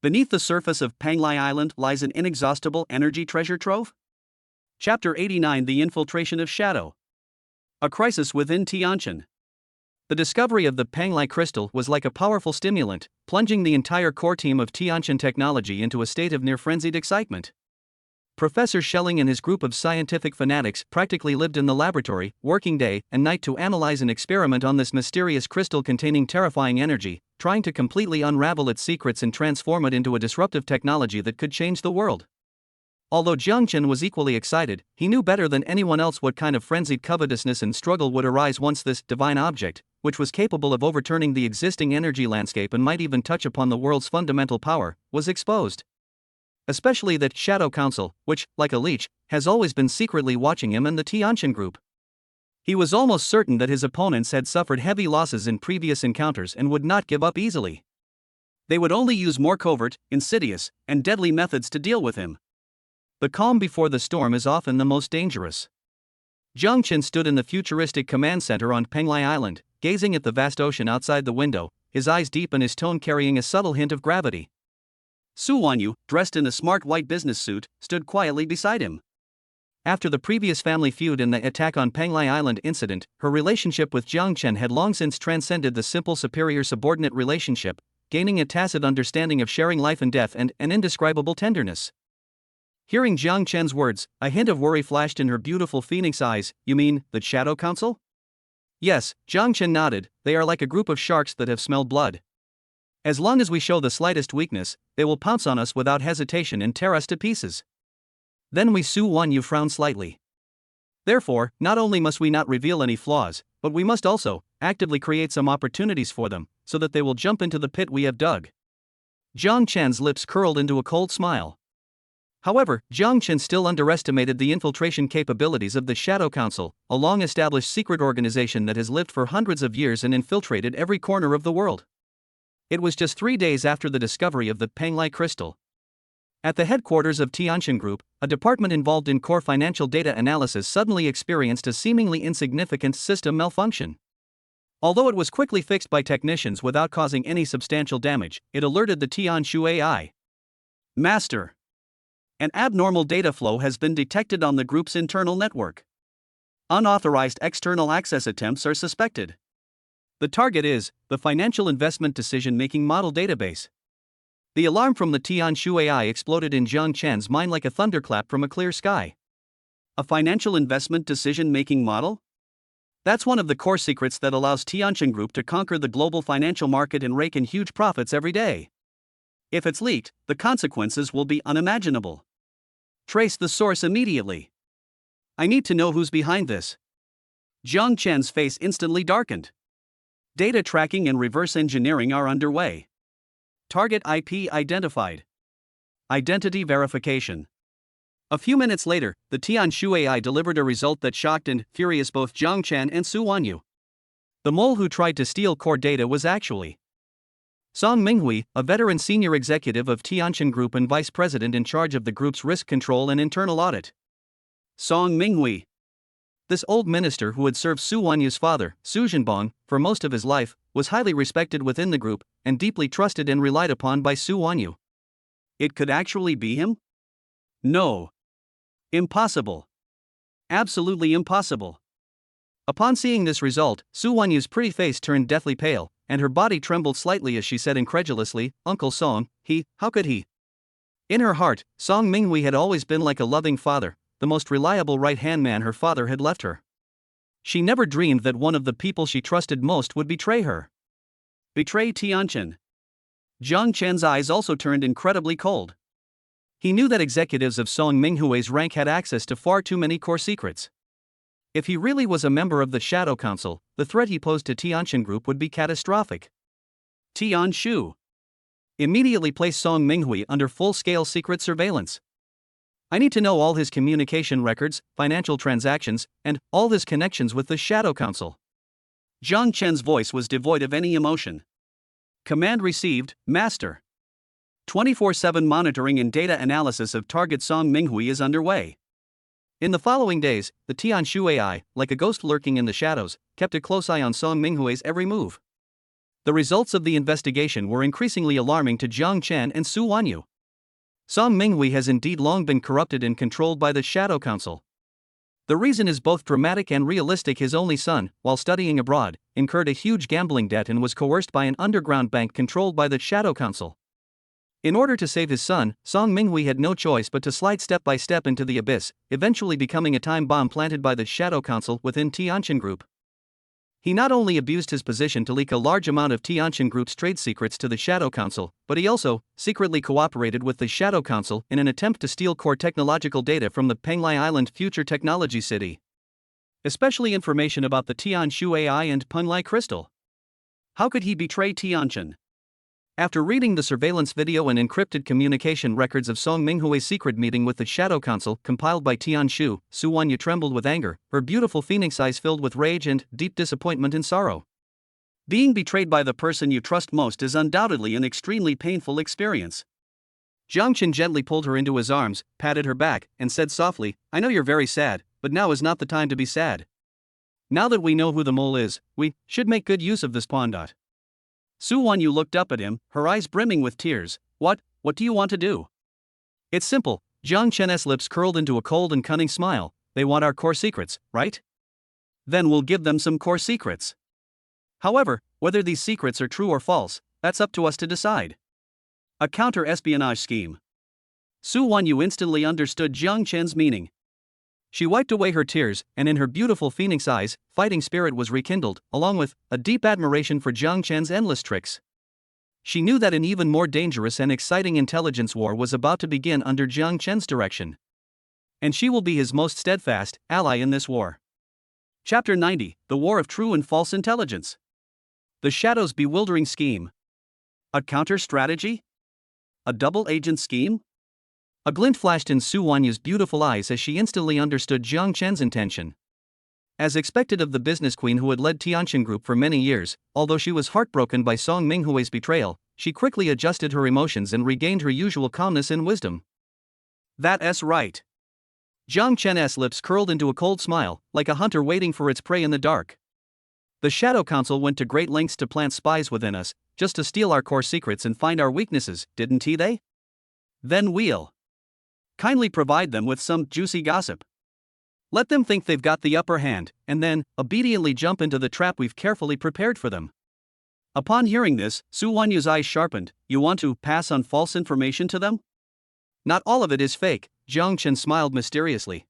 Beneath the surface of Penglai Island lies an inexhaustible energy treasure trove? Chapter 89: The Infiltration of Shadow. A crisis within Tianshan. The discovery of the Penglai crystal was like a powerful stimulant, plunging the entire core team of Tianshan technology into a state of near-frenzied excitement. Professor Schelling and his group of scientific fanatics practically lived in the laboratory, working day and night to analyze and experiment on this mysterious crystal containing terrifying energy, trying to completely unravel its secrets and transform it into a disruptive technology that could change the world. Although Jiang Chen was equally excited, he knew better than anyone else what kind of frenzied covetousness and struggle would arise once this divine object, which was capable of overturning the existing energy landscape and might even touch upon the world's fundamental power, was exposed. Especially that Shadow Council, which, like a leech, has always been secretly watching him and the Tianshan group. He was almost certain that his opponents had suffered heavy losses in previous encounters and would not give up easily. They would only use more covert, insidious, and deadly methods to deal with him. The calm before the storm is often the most dangerous. Jiang Chen stood in the futuristic command center on Penglai Island, gazing at the vast ocean outside the window, his eyes deep and his tone carrying a subtle hint of gravity. Su Wanyu, dressed in a smart white business suit, stood quietly beside him. After the previous family feud and the attack on Penglai Island incident, her relationship with Jiang Chen had long since transcended the simple superior-subordinate relationship, gaining a tacit understanding of sharing life and death and an indescribable tenderness. Hearing Jiang Chen's words, a hint of worry flashed in her beautiful phoenix eyes. "You mean, the Shadow Council?" "Yes," Jiang Chen nodded, "they are like a group of sharks that have smelled blood. As long as we show the slightest weakness, they will pounce on us without hesitation and tear us to pieces." Then Su Wanyu frowned slightly. "Therefore, not only must we not reveal any flaws, but we must also actively create some opportunities for them, so that they will jump into the pit we have dug." Jiang Chen's lips curled into a cold smile. However, Jiang Chen still underestimated the infiltration capabilities of the Shadow Council, a long-established secret organization that has lived for hundreds of years and infiltrated every corner of the world. It was just 3 days after the discovery of the Penglai crystal. At the headquarters of Tianqin Group, a department involved in core financial data analysis suddenly experienced a seemingly insignificant system malfunction. Although it was quickly fixed by technicians without causing any substantial damage, it alerted the Tianshu AI. "Master, an abnormal data flow has been detected on the group's internal network. Unauthorized external access attempts are suspected. The target is the Financial Investment Decision-Making Model database." The alarm from the Tianshu AI exploded in Jiang Chen's mind like a thunderclap from a clear sky. A financial investment decision-making model? That's one of the core secrets that allows Tianqin Group to conquer the global financial market and rake in huge profits every day. If it's leaked, the consequences will be unimaginable. Trace the source immediately. I need to know who's behind this. Jiang Chen's face instantly darkened. Data tracking and reverse engineering are underway. Target IP identified. Identity verification. A few minutes later, the Tianshu AI delivered a result that shocked and furious both Jiang Chen and Su Wanyu. The mole who tried to steal core data was actually Song Minghui, a veteran senior executive of Tianqin Group and vice president in charge of the group's risk control and internal audit. Song Minghui. This old minister who had served Su Wanyu's father, Su Zhenbong, for most of his life, was highly respected within the group, and deeply trusted and relied upon by Su Wanyu. It could actually be him? No. Impossible. Absolutely impossible. Upon seeing this result, Su Wanyu's pretty face turned deathly pale, and her body trembled slightly as she said incredulously, "Uncle Song, how could he?" In her heart, Song Minghui had always been like a loving father, the most reliable right-hand man her father had left her. She never dreamed that one of the people she trusted most would betray her. Betray Tianqin. Jiang Chen's eyes also turned incredibly cold. He knew that executives of Song Minghui's rank had access to far too many core secrets. If he really was a member of the Shadow Council, the threat he posed to Tianqin Group would be catastrophic. Tianshu. Immediately place Song Minghui under full-scale secret surveillance. I need to know all his communication records, financial transactions, and all his connections with the Shadow Council. Jiang Chen's voice was devoid of any emotion. Command received, Master. 24/7 monitoring and data analysis of target Song Minghui is underway. In the following days, the Tianshu AI, like a ghost lurking in the shadows, kept a close eye on Song Minghui's every move. The results of the investigation were increasingly alarming to Jiang Chen and Su Wanyu. Song Minghui has indeed long been corrupted and controlled by the Shadow Council. The reason is both dramatic and realistic. His only son, while studying abroad, incurred a huge gambling debt and was coerced by an underground bank controlled by the Shadow Council. In order to save his son, Song Minghui had no choice but to slide step by step into the abyss, eventually becoming a time bomb planted by the Shadow Council within Tianqin Group. He not only abused his position to leak a large amount of Tianqin Group's trade secrets to the Shadow Council, but he also secretly cooperated with the Shadow Council in an attempt to steal core technological data from the Penglai Island Future Technology City. Especially information about the Tianshu AI and Penglai Crystal. How could he betray Tianqin? After reading the surveillance video and encrypted communication records of Song Minghui's secret meeting with the Shadow Council compiled by Tian Shu, Su Wanyu trembled with anger, her beautiful phoenix eyes filled with rage and deep disappointment and sorrow. Being betrayed by the person you trust most is undoubtedly an extremely painful experience. Jiang Chen gently pulled her into his arms, patted her back, and said softly, "I know you're very sad, but now is not the time to be sad. Now that we know who the mole is, we should make good use of this pawn. Su Wanyu looked up at him, her eyes brimming with tears. What do you want to do?" "It's simple." Jiang Chen's lips curled into a cold and cunning smile. "They want our core secrets, right? Then we'll give them some core secrets. However, whether these secrets are true or false, that's up to us to decide." A counter-espionage scheme. Su Wanyu instantly understood Jiang Chen's meaning. She wiped away her tears, and in her beautiful phoenix eyes, fighting spirit was rekindled, along with a deep admiration for Jiang Chen's endless tricks. She knew that an even more dangerous and exciting intelligence war was about to begin under Jiang Chen's direction. And she will be his most steadfast ally in this war. Chapter 90: The War of True and False Intelligence. The Shadow's bewildering scheme. A counter-strategy? A double-agent scheme? A glint flashed in Su Wanyu's beautiful eyes as she instantly understood Jiang Chen's intention. As expected of the business queen who had led Tianqin Group for many years, although she was heartbroken by Song Minghui's betrayal, she quickly adjusted her emotions and regained her usual calmness and wisdom. "That's right." Jiang Chen's lips curled into a cold smile, like a hunter waiting for its prey in the dark. "The Shadow Council went to great lengths to plant spies within us, just to steal our core secrets and find our weaknesses, didn't they? Then we'll kindly provide them with some juicy gossip. Let them think they've got the upper hand, and then obediently jump into the trap we've carefully prepared for them." Upon hearing this, Su Wanyu's eyes sharpened. "You want to pass on false information to them?" "Not all of it is fake," Jiang Chen smiled mysteriously.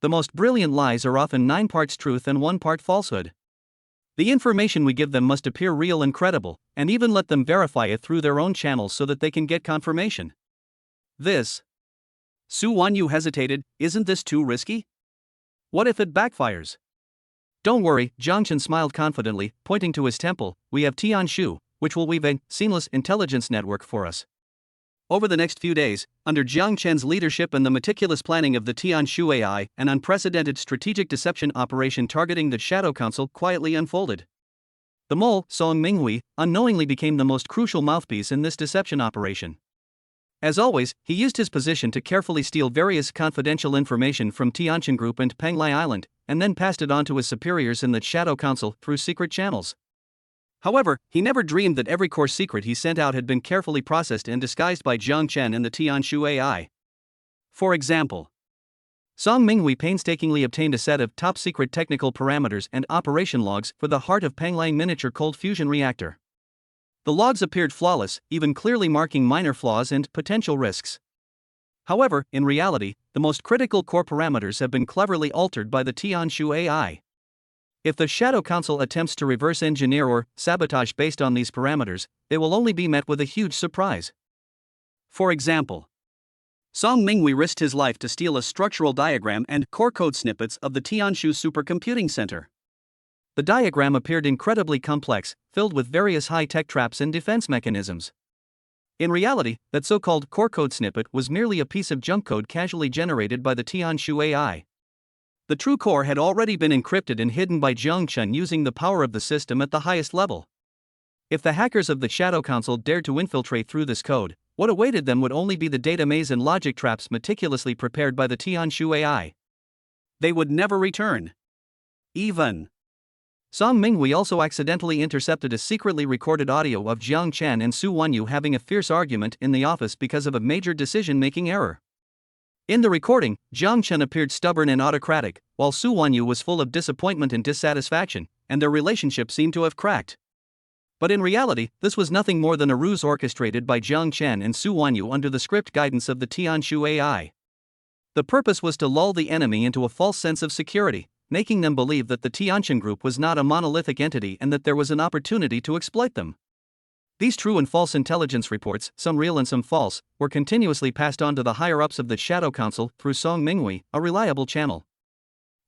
"The most brilliant lies are often 9 parts truth and 1 part falsehood. The information we give them must appear real and credible, and even let them verify it through their own channels so that they can get confirmation." "This..." Su Wanyu hesitated. "Isn't this too risky? What if it backfires?" "Don't worry," Jiang Chen smiled confidently, pointing to his temple. "We have Tian Shu, which will weave a seamless intelligence network for us." Over the next few days, under Jiang Chen's leadership and the meticulous planning of the Tian Shu AI, an unprecedented strategic deception operation targeting the Shadow Council quietly unfolded. The mole, Song Minghui, unknowingly became the most crucial mouthpiece in this deception operation. As always, he used his position to carefully steal various confidential information from Tianqin Group and Penglai Island, and then passed it on to his superiors in the Shadow Council through secret channels. However, he never dreamed that every core secret he sent out had been carefully processed and disguised by Jiang Chen and the Tian Shu AI. For example, Song Minghui painstakingly obtained a set of top-secret technical parameters and operation logs for the Heart of Penglai miniature cold fusion reactor. The logs appeared flawless, even clearly marking minor flaws and potential risks. However, in reality, the most critical core parameters have been cleverly altered by the Tian Shu AI. If the Shadow Council attempts to reverse engineer or sabotage based on these parameters, they will only be met with a huge surprise. For example, Song Minghui risked his life to steal a structural diagram and core code snippets of the Tianshu Supercomputing Center. The diagram appeared incredibly complex, filled with various high-tech traps and defense mechanisms. In reality, that so-called core code snippet was merely a piece of junk code casually generated by the Tianshu AI. The true core had already been encrypted and hidden by Jiang Chen using the power of the system at the highest level. If the hackers of the Shadow Council dared to infiltrate through this code, what awaited them would only be the data maze and logic traps meticulously prepared by the Tianshu AI. They would never return. Even Song Minghui also accidentally intercepted a secretly recorded audio of Jiang Chen and Su Wanyu having a fierce argument in the office because of a major decision-making error. In the recording, Jiang Chen appeared stubborn and autocratic, while Su Wanyu was full of disappointment and dissatisfaction, and their relationship seemed to have cracked. But in reality, this was nothing more than a ruse orchestrated by Jiang Chen and Su Wanyu under the script guidance of the Tianshu AI. The purpose was to lull the enemy into a false sense of security, making them believe that the Tianqin Group was not a monolithic entity and that there was an opportunity to exploit them. These true and false intelligence reports, some real and some false, were continuously passed on to the higher-ups of the Shadow Council through Song Minghui, a reliable channel.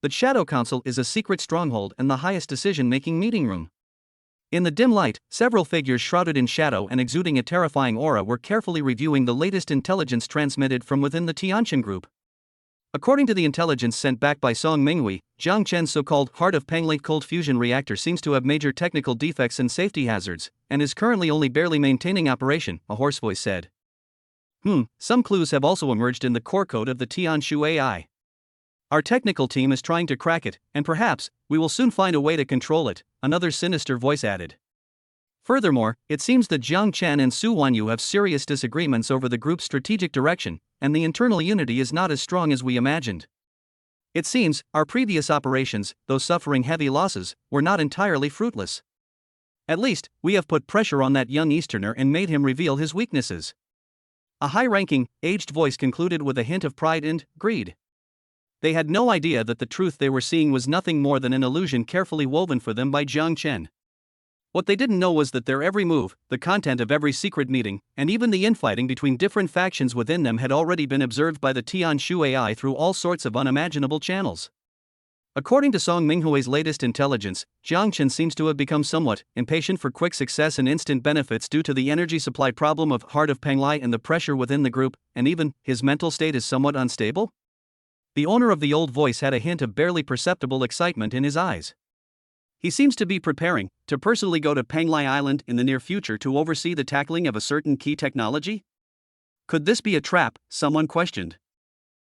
The Shadow Council is a secret stronghold and the highest decision-making meeting room. In the dim light, several figures shrouded in shadow and exuding a terrifying aura were carefully reviewing the latest intelligence transmitted from within the Tianqian group. According to the intelligence sent back by Song Minghui, Jiang Chen's so-called Heart of Panglate cold fusion reactor seems to have major technical defects and safety hazards, and is currently only barely maintaining operation, a hoarse voice said. Some clues have also emerged in the core code of the Tianshu AI. Our technical team is trying to crack it, and perhaps, we will soon find a way to control it, another sinister voice added. Furthermore, it seems that Jiang Chen and Su Wanyu have serious disagreements over the group's strategic direction, and the internal unity is not as strong as we imagined. It seems, our previous operations, though suffering heavy losses, were not entirely fruitless. At least, we have put pressure on that young Easterner and made him reveal his weaknesses. A high-ranking, aged voice concluded with a hint of pride and greed. They had no idea that the truth they were seeing was nothing more than an illusion carefully woven for them by Jiang Chen. What they didn't know was that their every move, the content of every secret meeting, and even the infighting between different factions within them had already been observed by the Tianshu AI through all sorts of unimaginable channels. According to Song Minghui's latest intelligence, Jiang Chen seems to have become somewhat impatient for quick success and instant benefits due to the energy supply problem of Heart of Panglai and the pressure within the group, and even, his mental state is somewhat unstable? The owner of the old voice had a hint of barely perceptible excitement in his eyes. He seems to be preparing to personally go to Panglai Island in the near future to oversee the tackling of a certain key technology? Could this be a trap? Someone questioned.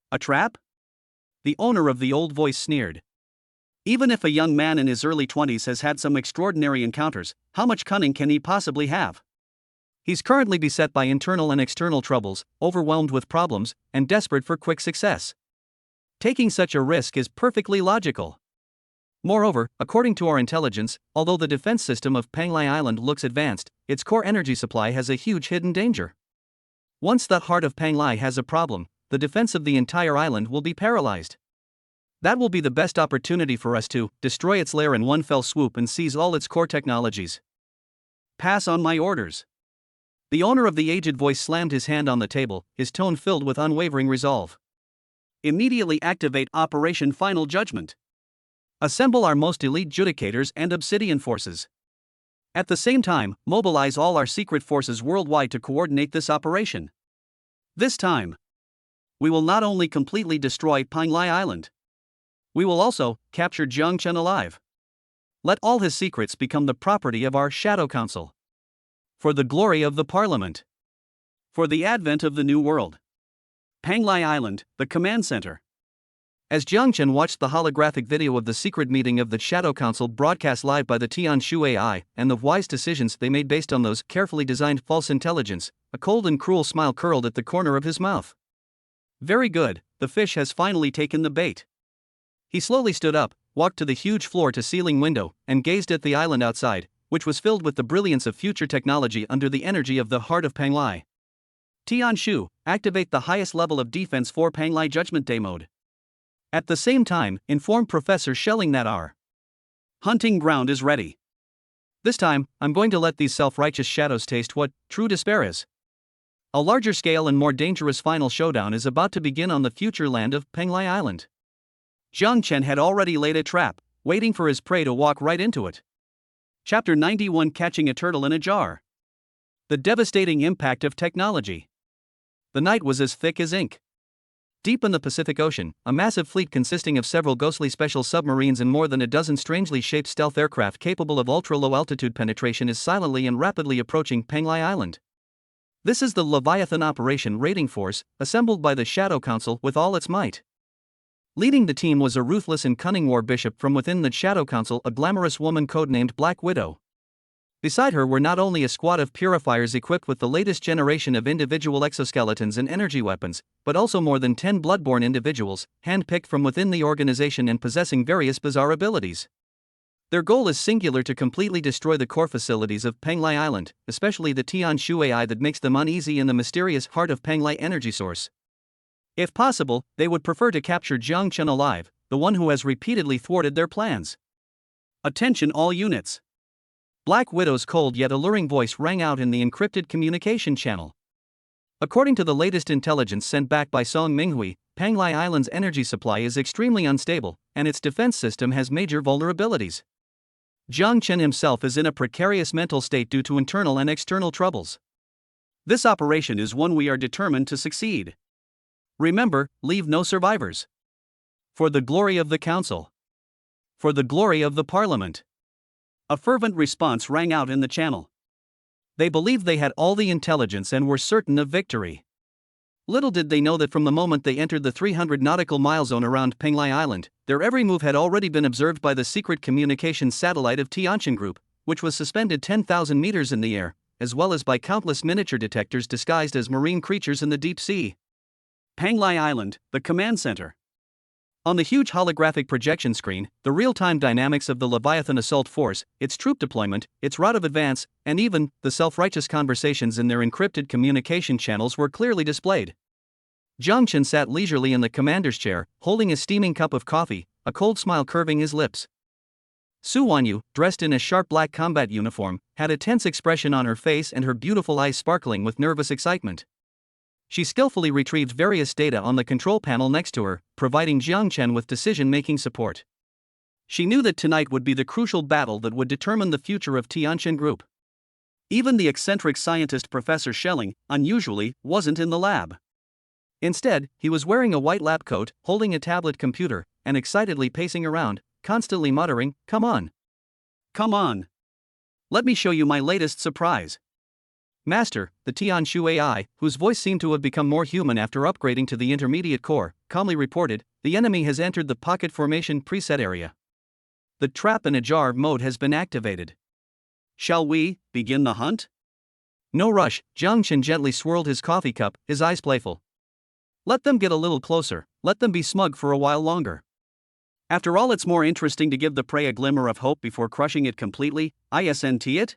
A trap? The owner of the old voice sneered. Even if a young man in his early 20s has had some extraordinary encounters, how much cunning can he possibly have? He's currently beset by internal and external troubles, overwhelmed with problems, and desperate for quick success. Taking such a risk is perfectly logical. Moreover, according to our intelligence, although the defense system of Panglai Island looks advanced, its core energy supply has a huge hidden danger. Once the Heart of Panglai has a problem, the defense of the entire island will be paralyzed. That will be the best opportunity for us to destroy its lair in one fell swoop and seize all its core technologies. Pass on my orders. The owner of the aged voice slammed his hand on the table, his tone filled with unwavering resolve. Immediately activate Operation Final Judgment. Assemble our most elite judicators and obsidian forces. At the same time, mobilize all our secret forces worldwide to coordinate this operation. This time, we will not only completely destroy Panglai Island, we will also capture Jiang Chen alive. Let all his secrets become the property of our Shadow Council. For the glory of the Parliament. For the advent of the new world. Panglai Island, the command center. As Jiang Chen watched the holographic video of the secret meeting of the Shadow Council broadcast live by the Tianshu AI, and the wise decisions they made based on those carefully designed false intelligence, a cold and cruel smile curled at the corner of his mouth. Very good, the fish has finally taken the bait. He slowly stood up, walked to the huge floor-to-ceiling window, and gazed at the island outside, which was filled with the brilliance of future technology under the energy of the Heart of Panglai. Tianshu, activate the highest level of defense for Panglai Judgment Day mode. At the same time, inform Professor Schelling that our hunting ground is ready. This time, I'm going to let these self-righteous shadows taste what true despair is. A larger scale and more dangerous final showdown is about to begin on the future land of Panglai Island. Jiang Chen had already laid a trap, waiting for his prey to walk right into it. Chapter 91: Catching a Turtle in a Jar. The devastating impact of technology. The night was as thick as ink. Deep in the Pacific Ocean, a massive fleet consisting of several ghostly special submarines and more than a dozen strangely shaped stealth aircraft capable of ultra-low altitude penetration is silently and rapidly approaching Panglai Island. This is the Leviathan Operation Raiding Force, assembled by the Shadow Council with all its might. Leading the team was a ruthless and cunning war bishop from within the Shadow Council, a glamorous woman codenamed Black Widow. Beside her were not only a squad of purifiers equipped with the latest generation of individual exoskeletons and energy weapons, but also more than 10 bloodborne individuals, handpicked from within the organization and possessing various bizarre abilities. Their goal is singular: to completely destroy the core facilities of Panglai Island, especially the Tianshu AI that makes them uneasy in the mysterious Heart of Panglai energy source. If possible, they would prefer to capture Jiang Chen alive, the one who has repeatedly thwarted their plans. Attention all units. Black Widow's cold yet alluring voice rang out in the encrypted communication channel. According to the latest intelligence sent back by Song Minghui, Panglai Island's energy supply is extremely unstable, and its defense system has major vulnerabilities. Jiang Chen himself is in a precarious mental state due to internal and external troubles. This operation is one we are determined to succeed. Remember, leave no survivors. For the glory of the council. For the glory of the parliament. A fervent response rang out in the channel. They believed they had all the intelligence and were certain of victory. Little did they know that from the moment they entered the 300 nautical mile zone around Penglai Island, their every move had already been observed by the secret communications satellite of Tianjin Group, which was suspended 10,000 meters in the air, as well as by countless miniature detectors disguised as marine creatures in the deep sea. Penglai Island, the command center. On the huge holographic projection screen, the real-time dynamics of the Leviathan assault force, its troop deployment, its route of advance, and even the self-righteous conversations in their encrypted communication channels were clearly displayed. Jiang Chen sat leisurely in the commander's chair, holding a steaming cup of coffee, a cold smile curving his lips. Su Wanyu, dressed in a sharp black combat uniform, had a tense expression on her face and her beautiful eyes sparkling with nervous excitement. She skillfully retrieved various data on the control panel next to her, providing Jiang Chen with decision-making support. She knew that tonight would be the crucial battle that would determine the future of Tianjin Group. Even the eccentric scientist Professor Schelling, unusually, wasn't in the lab. Instead, he was wearing a white lab coat, holding a tablet computer, and excitedly pacing around, constantly muttering, "Come on. Come on. Let me show you my latest surprise." Master, the Tianshu AI, whose voice seemed to have become more human after upgrading to the intermediate core, calmly reported, "The enemy has entered the pocket formation preset area. The trap and ajar mode has been activated. Shall we begin the hunt?" No rush, Jiang Chen gently swirled his coffee cup, his eyes playful. "Let them get a little closer, let them be smug for a while longer. After all, it's more interesting to give the prey a glimmer of hope before crushing it completely, isn't it?"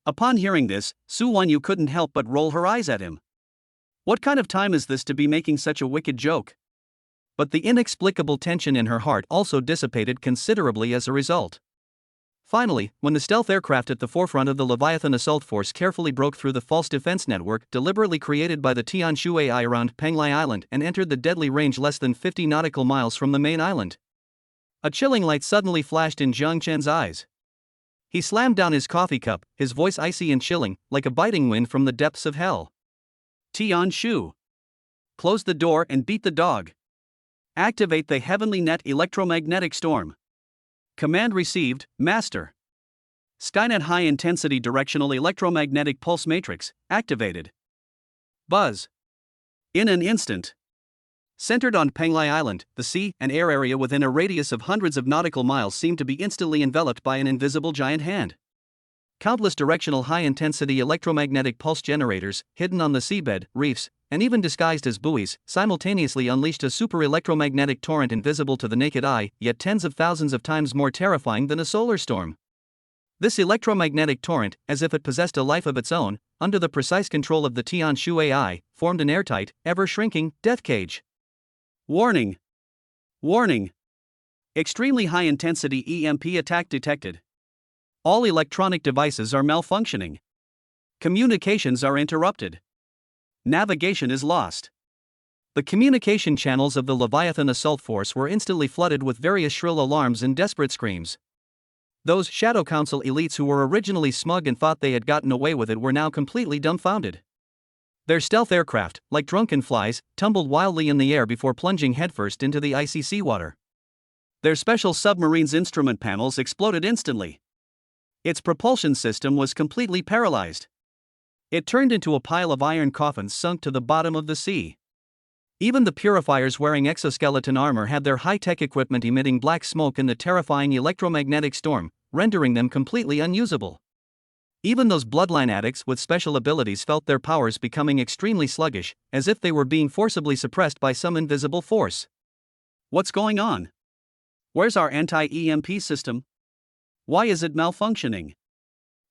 Upon hearing this, Su Wanyu couldn't help but roll her eyes at him. What kind of time is this to be making such a wicked joke? But the inexplicable tension in her heart also dissipated considerably as a result. Finally, when the stealth aircraft at the forefront of the Leviathan assault force carefully broke through the false defense network deliberately created by the Tianshu AI around Penglai Island and entered the deadly range less than 50 nautical miles from the main island, a chilling light suddenly flashed in Jiang Chen's eyes. He slammed down his coffee cup, his voice icy and chilling, like a biting wind from the depths of hell. "Tianshu. Close the door and beat the dog. Activate the Heavenly Net electromagnetic storm. Command received, Master. Skynet high-intensity directional electromagnetic pulse matrix, activated." Buzz. In an instant. Centered on Penglai Island, the sea and air area within a radius of hundreds of nautical miles seemed to be instantly enveloped by an invisible giant hand. Countless directional high-intensity electromagnetic pulse generators, hidden on the seabed, reefs, and even disguised as buoys, simultaneously unleashed a super-electromagnetic torrent invisible to the naked eye, yet tens of thousands of times more terrifying than a solar storm. This electromagnetic torrent, as if it possessed a life of its own, under the precise control of the Tianshu AI, formed an airtight, ever-shrinking, death cage. Warning! Warning! Extremely high-intensity EMP attack detected. All electronic devices are malfunctioning. Communications are interrupted. Navigation is lost. The communication channels of the Leviathan assault force were instantly flooded with various shrill alarms and desperate screams. Those Shadow Council elites who were originally smug and thought they had gotten away with it were now completely dumbfounded. Their stealth aircraft, like drunken flies, tumbled wildly in the air before plunging headfirst into the icy seawater. Their special submarine's instrument panels exploded instantly. Its propulsion system was completely paralyzed. It turned into a pile of iron coffins sunk to the bottom of the sea. Even the purifiers wearing exoskeleton armor had their high-tech equipment emitting black smoke in the terrifying electromagnetic storm, rendering them completely unusable. Even those bloodline addicts with special abilities felt their powers becoming extremely sluggish, as if they were being forcibly suppressed by some invisible force. What's going on? Where's our anti-EMP system? Why is it malfunctioning?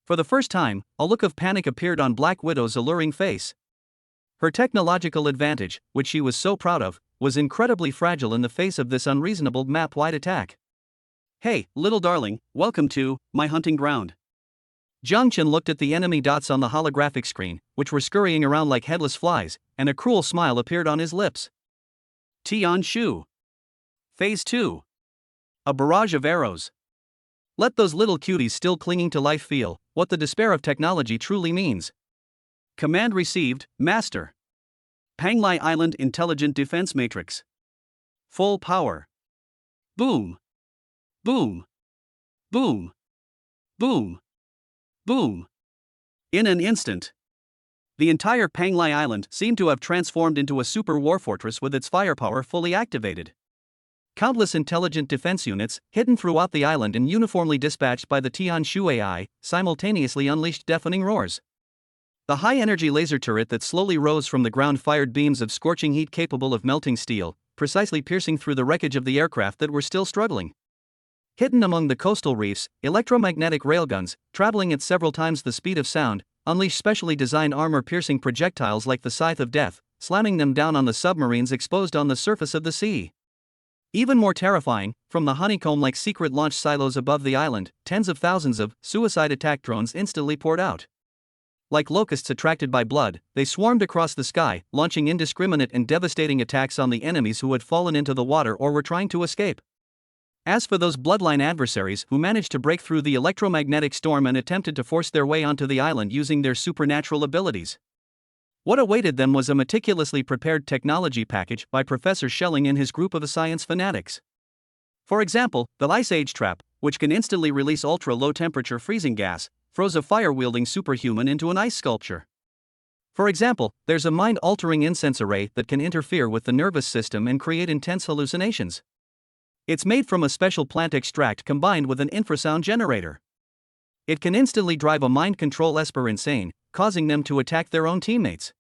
For the first time, a look of panic appeared on Black Widow's alluring face. Her technological advantage, which she was so proud of, was incredibly fragile in the face of this unreasonable map-wide attack. "Hey, little darling, welcome to my hunting ground." Jiang Chen looked at the enemy dots on the holographic screen, which were scurrying around like headless flies, and a cruel smile appeared on his lips. Tianshu. Phase 2. A barrage of arrows. Let those little cuties still clinging to life feel what the despair of technology truly means. Command received, Master. Panglai Island Intelligent Defense Matrix. Full power. Boom. Boom. Boom. Boom. Boom. In an instant, the entire Panglai Island seemed to have transformed into a super war fortress with its firepower fully activated. Countless intelligent defense units, hidden throughout the island and uniformly dispatched by the Tianshu AI, simultaneously unleashed deafening roars. The high-energy laser turret that slowly rose from the ground fired beams of scorching heat capable of melting steel, precisely piercing through the wreckage of the aircraft that were still struggling. Hidden among the coastal reefs, electromagnetic railguns, traveling at several times the speed of sound, unleashed specially designed armor-piercing projectiles like the Scythe of Death, slamming them down on the submarines exposed on the surface of the sea. Even more terrifying, from the honeycomb-like secret launch silos above the island, tens of thousands of suicide attack drones instantly poured out. Like locusts attracted by blood, they swarmed across the sky, launching indiscriminate and devastating attacks on the enemies who had fallen into the water or were trying to escape. As for those bloodline adversaries who managed to break through the electromagnetic storm and attempted to force their way onto the island using their supernatural abilities, what awaited them was a meticulously prepared technology package by Professor Schelling and his group of science fanatics. For example, the Ice Age Trap, which can instantly release ultra-low temperature freezing gas, froze a fire-wielding superhuman into an ice sculpture. For example, there's a mind-altering incense array that can interfere with the nervous system and create intense hallucinations. It's made from a special plant extract combined with an infrasound generator. It can instantly drive a mind control esper insane, causing them to attack their own teammates.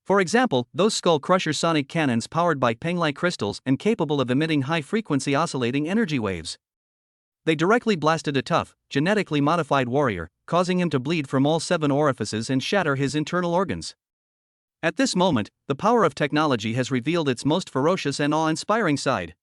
For example, those skull crusher sonic cannons powered by Panglai crystals and capable of emitting high-frequency oscillating energy waves. They directly blasted a tough, genetically modified warrior, causing him to bleed from all 7 orifices and shatter his internal organs. At this moment, the power of technology has revealed its most ferocious and awe-inspiring side.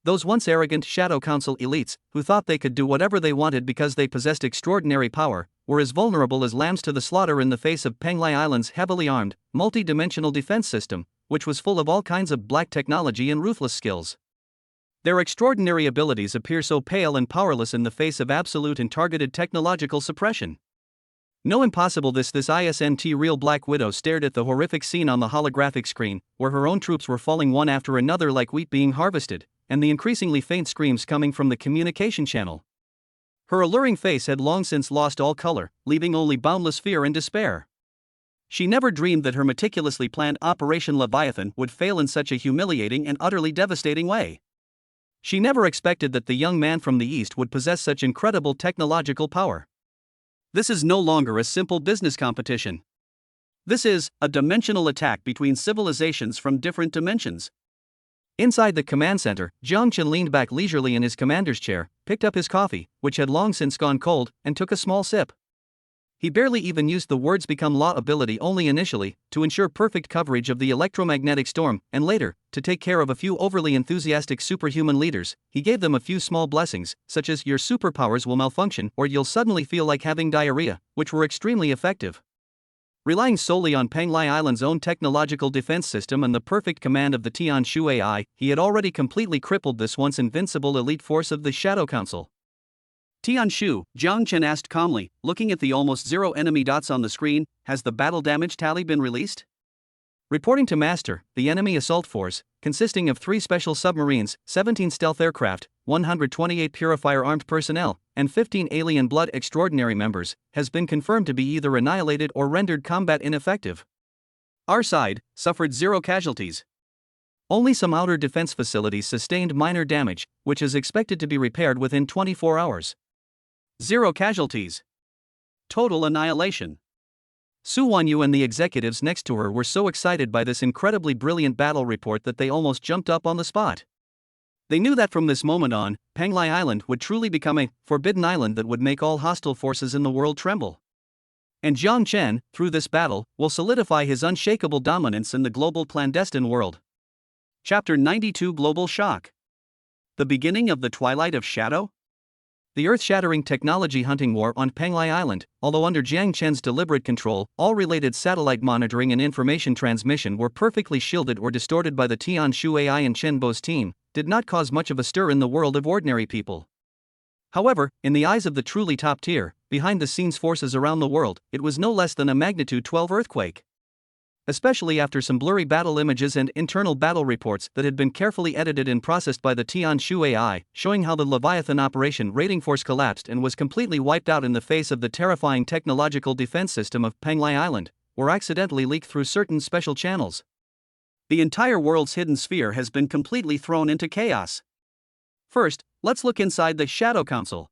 Those once arrogant Shadow Council elites, who thought they could do whatever they wanted because they possessed extraordinary power, were as vulnerable as lambs to the slaughter in the face of Panglai Island's heavily armed, multi-dimensional defense system, which was full of all kinds of black technology and ruthless skills. Their extraordinary abilities appear so pale and powerless in the face of absolute and targeted technological suppression. No impossible this ISNT real Black Widow stared at the horrific scene on the holographic screen, where her own troops were falling one after another like wheat being harvested, and the increasingly faint screams coming from the communication channel. Her alluring face had long since lost all color, leaving only boundless fear and despair. She never dreamed that her meticulously planned Operation Leviathan would fail in such a humiliating and utterly devastating way. She never expected that the young man from the East would possess such incredible technological power. This is no longer a simple business competition. This is a dimensional attack between civilizations from different dimensions. Inside the command center, Jiang Chen leaned back leisurely in his commander's chair, picked up his coffee, which had long since gone cold, and took a small sip. He barely even used the words become law ability only initially, to ensure perfect coverage of the electromagnetic storm, and later, to take care of a few overly enthusiastic superhuman leaders, he gave them a few small blessings, such as your superpowers will malfunction or you'll suddenly feel like having diarrhea, which were extremely effective. Relying solely on Panglai Island's own technological defense system and the perfect command of the Tianshu AI, he had already completely crippled this once invincible elite force of the Shadow Council. Tianshu, Jiang Chen asked calmly, looking at the almost 0 enemy dots on the screen, has the battle damage tally been released? Reporting to Master, the enemy assault force, consisting of 3 special submarines, 17 stealth aircraft, 128 purifier armed personnel, and 15 alien blood extraordinary members, has been confirmed to be either annihilated or rendered combat ineffective. Our side suffered 0 casualties. Only some outer defense facilities sustained minor damage, which is expected to be repaired within 24 hours. 0 casualties. Total annihilation. Su Wanyu and the executives next to her were so excited by this incredibly brilliant battle report that they almost jumped up on the spot. They knew that from this moment on, Panglai Island would truly become a forbidden island that would make all hostile forces in the world tremble. And Jiang Chen, through this battle, will solidify his unshakable dominance in the global clandestine world. Chapter 92 Global Shock. The beginning of the Twilight of Shadow? The earth-shattering technology hunting war on Panglai Island, although under Jiang Chen's deliberate control, all related satellite monitoring and information transmission were perfectly shielded or distorted by the Tianshu AI and Chen Bo's team, did not cause much of a stir in the world of ordinary people. However, in the eyes of the truly top tier, behind-the-scenes forces around the world, it was no less than a magnitude 12 earthquake. Especially after some blurry battle images and internal battle reports that had been carefully edited and processed by the Tianshu AI, showing how the Leviathan operation raiding force collapsed and was completely wiped out in the face of the terrifying technological defense system of Penglai Island, were accidentally leaked through certain special channels. The entire world's hidden sphere has been completely thrown into chaos. First, let's look inside the Shadow Council.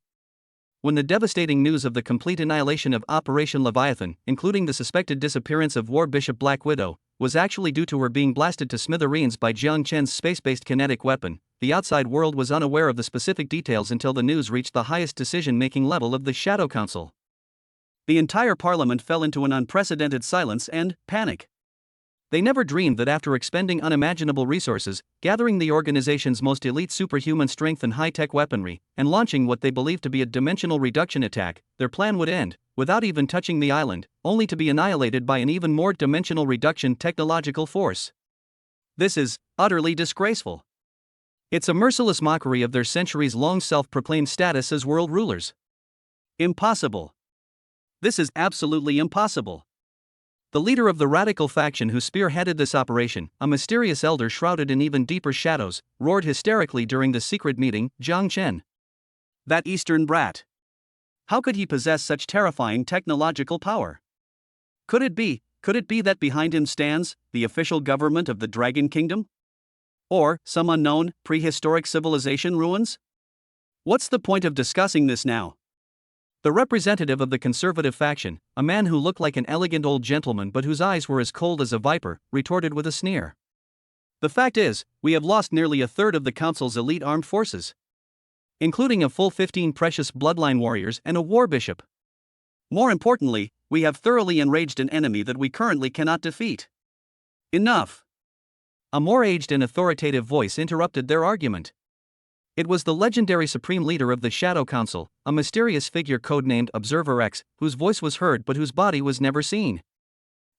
When the devastating news of the complete annihilation of Operation Leviathan, including the suspected disappearance of War Bishop Black Widow, was actually due to her being blasted to smithereens by Jiang Chen's space-based kinetic weapon, the outside world was unaware of the specific details until the news reached the highest decision-making level of the Shadow Council. The entire parliament fell into an unprecedented silence and panic. They never dreamed that after expending unimaginable resources, gathering the organization's most elite superhuman strength and high-tech weaponry, and launching what they believed to be a dimensional reduction attack, their plan would end, without even touching the island, only to be annihilated by an even more dimensional reduction technological force. This is utterly disgraceful. It's a merciless mockery of their centuries-long self-proclaimed status as world rulers. Impossible. This is absolutely impossible. The leader of the radical faction who spearheaded this operation, a mysterious elder shrouded in even deeper shadows, roared hysterically during the secret meeting, Jiang Chen. That Eastern brat. How could he possess such terrifying technological power? Could it be that behind him stands the official government of the Dragon Kingdom? Or some unknown, prehistoric civilization ruins? What's the point of discussing this now? The representative of the conservative faction, a man who looked like an elegant old gentleman but whose eyes were as cold as a viper, retorted with a sneer. The fact is, we have lost nearly a third of the council's elite armed forces, including a full 15 precious bloodline warriors and a war bishop. More importantly, we have thoroughly enraged an enemy that we currently cannot defeat. Enough! A more aged and authoritative voice interrupted their argument. It was the legendary supreme leader of the Shadow Council, a mysterious figure codenamed Observer X, whose voice was heard but whose body was never seen.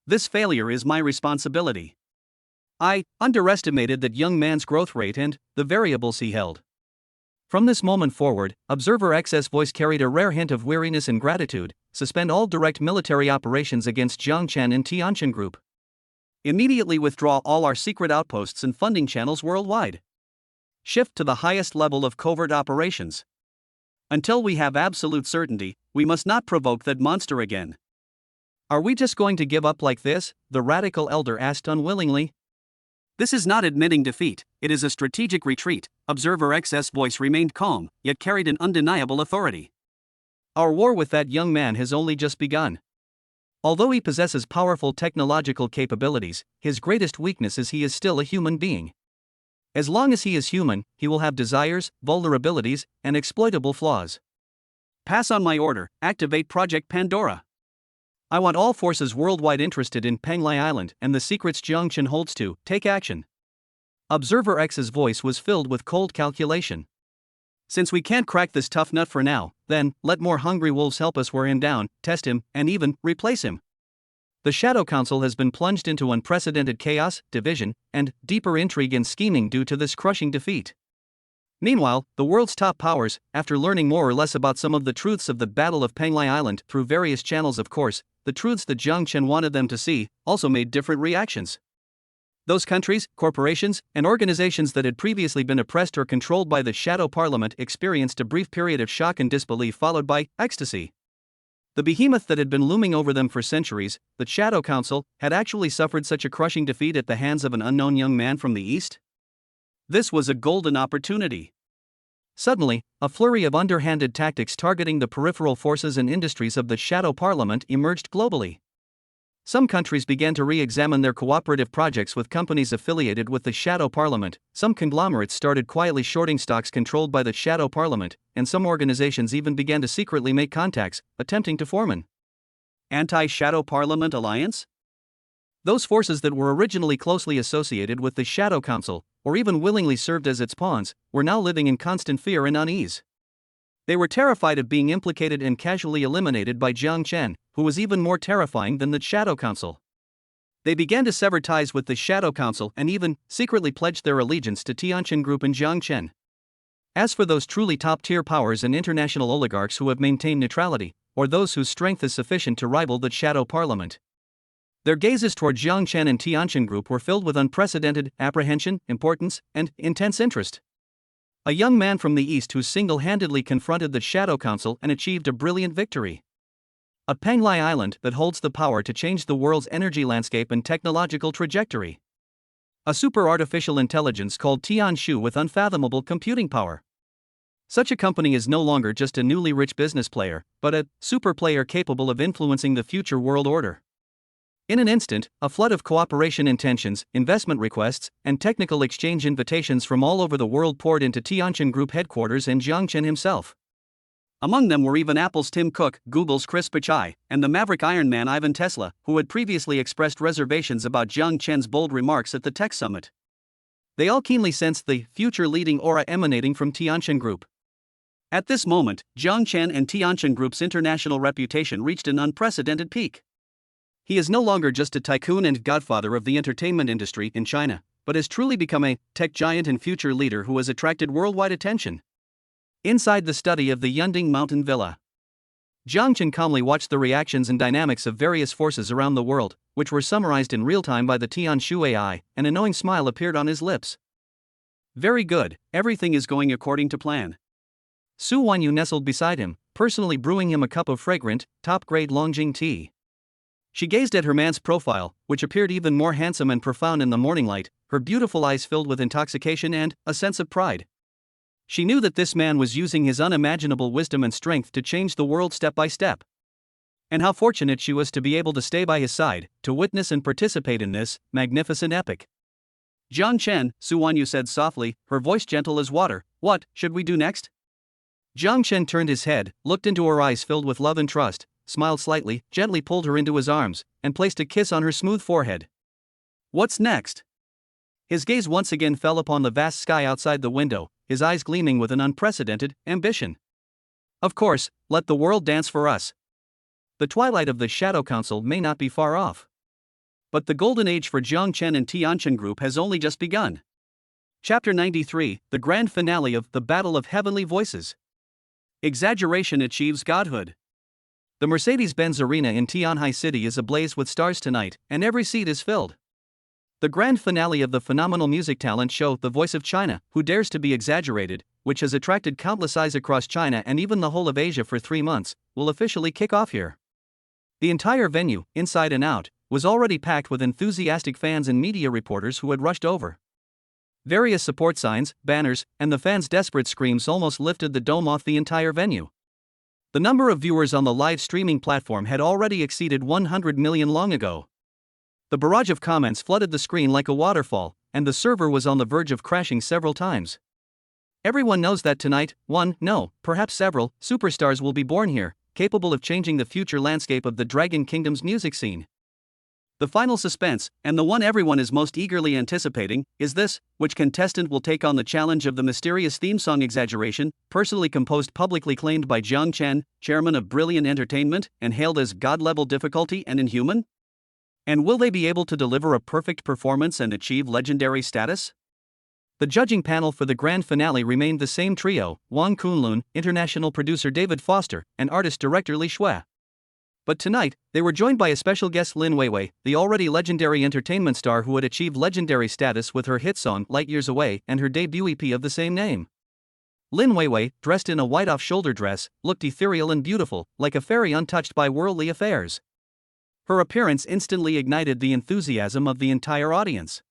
This failure is my responsibility. I underestimated that young man's growth rate and the variables he held. From this moment forward, Observer X's voice carried a rare hint of weariness and gratitude. Suspend all direct military operations against Jiang Chen and Tianshan Group. Immediately withdraw all our secret outposts and funding channels worldwide. Shift to the highest level of covert operations. Until we have absolute certainty, we must not provoke that monster again. Are we just going to give up like this? The radical elder asked unwillingly. This is not admitting defeat, it is a strategic retreat. Observer X's voice remained calm, yet carried an undeniable authority. Our war with that young man has only just begun. Although he possesses powerful technological capabilities, his greatest weakness is he is still a human being. As long as he is human, he will have desires, vulnerabilities, and exploitable flaws. Pass on my order, activate Project Pandora. I want all forces worldwide interested in Penglai Island and the secrets Jiang Chen holds to take action. Observer X's voice was filled with cold calculation. Since we can't crack this tough nut for now, then let more hungry wolves help us wear him down, test him, and even replace him. The Shadow Council has been plunged into unprecedented chaos, division, and deeper intrigue and scheming due to this crushing defeat. Meanwhile, the world's top powers, after learning more or less about some of the truths of the Battle of Penglai Island through various channels, of course, the truths that Jiang Chen wanted them to see, also made different reactions. Those countries, corporations, and organizations that had previously been oppressed or controlled by the Shadow Parliament experienced a brief period of shock and disbelief followed by ecstasy. The behemoth that had been looming over them for centuries, the Shadow Council, had actually suffered such a crushing defeat at the hands of an unknown young man from the East? This was a golden opportunity. Suddenly, a flurry of underhanded tactics targeting the peripheral forces and industries of the Shadow Parliament emerged globally. Some countries began to re-examine their cooperative projects with companies affiliated with the Shadow Parliament, some conglomerates started quietly shorting stocks controlled by the Shadow Parliament, and some organizations even began to secretly make contacts, attempting to form an anti-Shadow Parliament alliance? Those forces that were originally closely associated with the Shadow Council, or even willingly served as its pawns, were now living in constant fear and unease. They were terrified of being implicated and casually eliminated by Jiang Chen, who was even more terrifying than the Shadow Council. They began to sever ties with the Shadow Council and even secretly pledged their allegiance to Tianshan Group and Jiang Chen. As for those truly top-tier powers and international oligarchs who have maintained neutrality, or those whose strength is sufficient to rival the shadow parliament, their gazes toward Jiang Chen and Tianqin Group were filled with unprecedented apprehension, importance, and intense interest. A young man from the East who single-handedly confronted the Shadow Council and achieved a brilliant victory. A Penglai island that holds the power to change the world's energy landscape and technological trajectory. A super artificial intelligence called Tianshu with unfathomable computing power. Such a company is no longer just a newly rich business player, but a super player capable of influencing the future world order. In an instant, a flood of cooperation intentions, investment requests, and technical exchange invitations from all over the world poured into Tianqin Group headquarters and Jiang Chen himself. Among them were even Apple's Tim Cook, Google's Chris Pichai, and the maverick Iron Man Ivan Tesla, who had previously expressed reservations about Jiang Chen's bold remarks at the tech summit. They all keenly sensed the future-leading aura emanating from Tianqin Group. At this moment, Jiang Chen and Tianqin Group's international reputation reached an unprecedented peak. He is no longer just a tycoon and godfather of the entertainment industry in China, but has truly become a tech giant and future leader who has attracted worldwide attention. Inside the study of the Yunding Mountain Villa, Jiang Chen calmly watched the reactions and dynamics of various forces around the world, which were summarized in real time by the Tianshu AI. An annoying smile appeared on his lips. Very good, everything is going according to plan. Su Wanyu nestled beside him, personally brewing him a cup of fragrant, top-grade Longjing tea. She gazed at her man's profile, which appeared even more handsome and profound in the morning light, her beautiful eyes filled with intoxication and a sense of pride. She knew that this man was using his unimaginable wisdom and strength to change the world step by step. And how fortunate she was to be able to stay by his side, to witness and participate in this magnificent epic. Jiang Chen, Su Wanyu said softly, her voice gentle as water, what should we do next? Jiang Chen turned his head, looked into her eyes filled with love and trust, smiled slightly, gently pulled her into his arms, and placed a kiss on her smooth forehead. What's next? His gaze once again fell upon the vast sky outside the window, his eyes gleaming with an unprecedented ambition. Of course, let the world dance for us. The twilight of the Shadow Council may not be far off. But the golden age for Jiang Chen and Tianqin Group has only just begun. Chapter 93, the grand finale of The Battle of Heavenly Voices. Exaggeration achieves godhood. The Mercedes-Benz Arena in Tianhai City is ablaze with stars tonight, and every seat is filled. The grand finale of the phenomenal music talent show The Voice of China, Who Dares to Be Exaggerated, which has attracted countless eyes across China and even the whole of Asia for 3 months, will officially kick off here. The entire venue, inside and out, was already packed with enthusiastic fans and media reporters who had rushed over. Various support signs, banners, and the fans' desperate screams almost lifted the dome off the entire venue. The number of viewers on the live streaming platform had already exceeded 100 million long ago. The barrage of comments flooded the screen like a waterfall, and the server was on the verge of crashing several times. Everyone knows that tonight, perhaps several, superstars will be born here, capable of changing the future landscape of the Dragon Kingdom's music scene. The final suspense, and the one everyone is most eagerly anticipating, is this: which contestant will take on the challenge of the mysterious theme song Exaggeration, personally composed, publicly claimed by Jiang Chen, chairman of Brilliant Entertainment, and hailed as god-level difficulty and inhuman? And will they be able to deliver a perfect performance and achieve legendary status? The judging panel for the grand finale remained the same trio: Wang Kunlun, international producer David Foster, and artist-director Li Shui. But tonight, they were joined by a special guest, Lin Weiwei, the already legendary entertainment star who had achieved legendary status with her hit song Light Years Away and her debut EP of the same name. Lin Weiwei, dressed in a white off-shoulder dress, looked ethereal and beautiful, like a fairy untouched by worldly affairs. Her appearance instantly ignited the enthusiasm of the entire audience.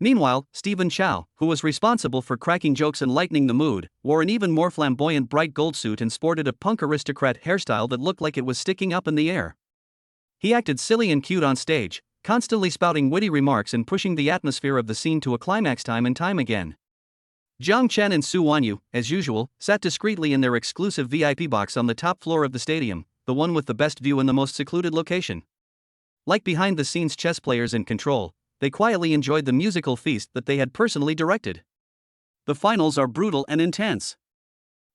Meanwhile, Stephen Chow, who was responsible for cracking jokes and lightening the mood, wore an even more flamboyant bright gold suit and sported a punk aristocrat hairstyle that looked like it was sticking up in the air. He acted silly and cute on stage, constantly spouting witty remarks and pushing the atmosphere of the scene to a climax time and time again. Jiang Chen and Su Wanyu, as usual, sat discreetly in their exclusive VIP box on the top floor of the stadium, the one with the best view in the most secluded location. Like behind-the-scenes chess players in control, they quietly enjoyed the musical feast that they had personally directed. The finals are brutal and intense.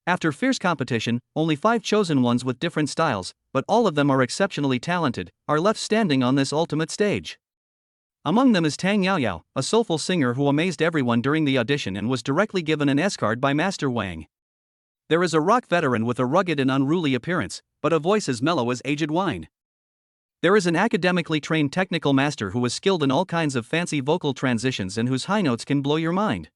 After fierce competition, only 5 chosen ones with different styles, but all of them are exceptionally talented, are left standing on this ultimate stage. Among them is Tang Yaoyao, a soulful singer who amazed everyone during the audition and was directly given an S-card by Master Wang. There is a rock veteran with a rugged and unruly appearance, but a voice as mellow as aged wine. There is an academically trained technical master who is skilled in all kinds of fancy vocal transitions and whose high notes can blow your mind.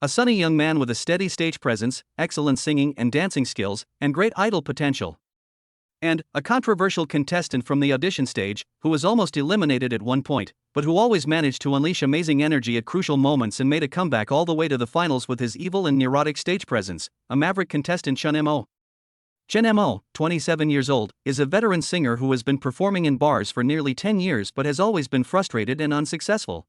A sunny young man with a steady stage presence, excellent singing and dancing skills, and great idol potential. And a controversial contestant from the audition stage, who was almost eliminated at one point, but who always managed to unleash amazing energy at crucial moments and made a comeback all the way to the finals with his evil and neurotic stage presence, a maverick contestant Chen Mo. Chen Mo, 27 years old, is a veteran singer who has been performing in bars for nearly 10 years but has always been frustrated and unsuccessful.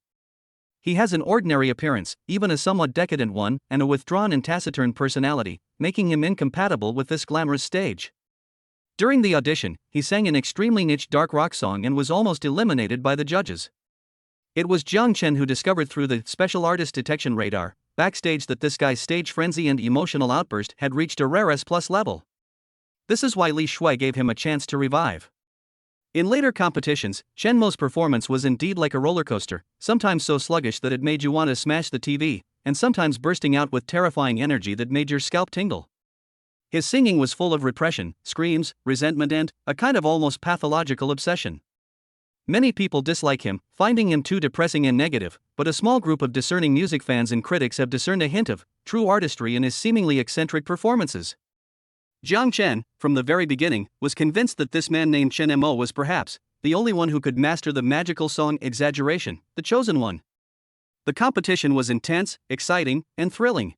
He has an ordinary appearance, even a somewhat decadent one, and a withdrawn and taciturn personality, making him incompatible with this glamorous stage. During the audition, he sang an extremely niche dark rock song and was almost eliminated by the judges. It was Jiang Chen who discovered through the special artist detection radar, backstage, that this guy's stage frenzy and emotional outburst had reached a rare S+ level. This is why Li Shui gave him a chance to revive. In later competitions, Chen Mo's performance was indeed like a roller coaster, sometimes so sluggish that it made you want to smash the TV, and sometimes bursting out with terrifying energy that made your scalp tingle. His singing was full of repression, screams, resentment, and a kind of almost pathological obsession. Many people dislike him, finding him too depressing and negative, but a small group of discerning music fans and critics have discerned a hint of true artistry in his seemingly eccentric performances. Jiang Chen, from the very beginning, was convinced that this man named Chen Mo was perhaps the only one who could master the magical song Exaggeration, the chosen one. The competition was intense, exciting, and thrilling.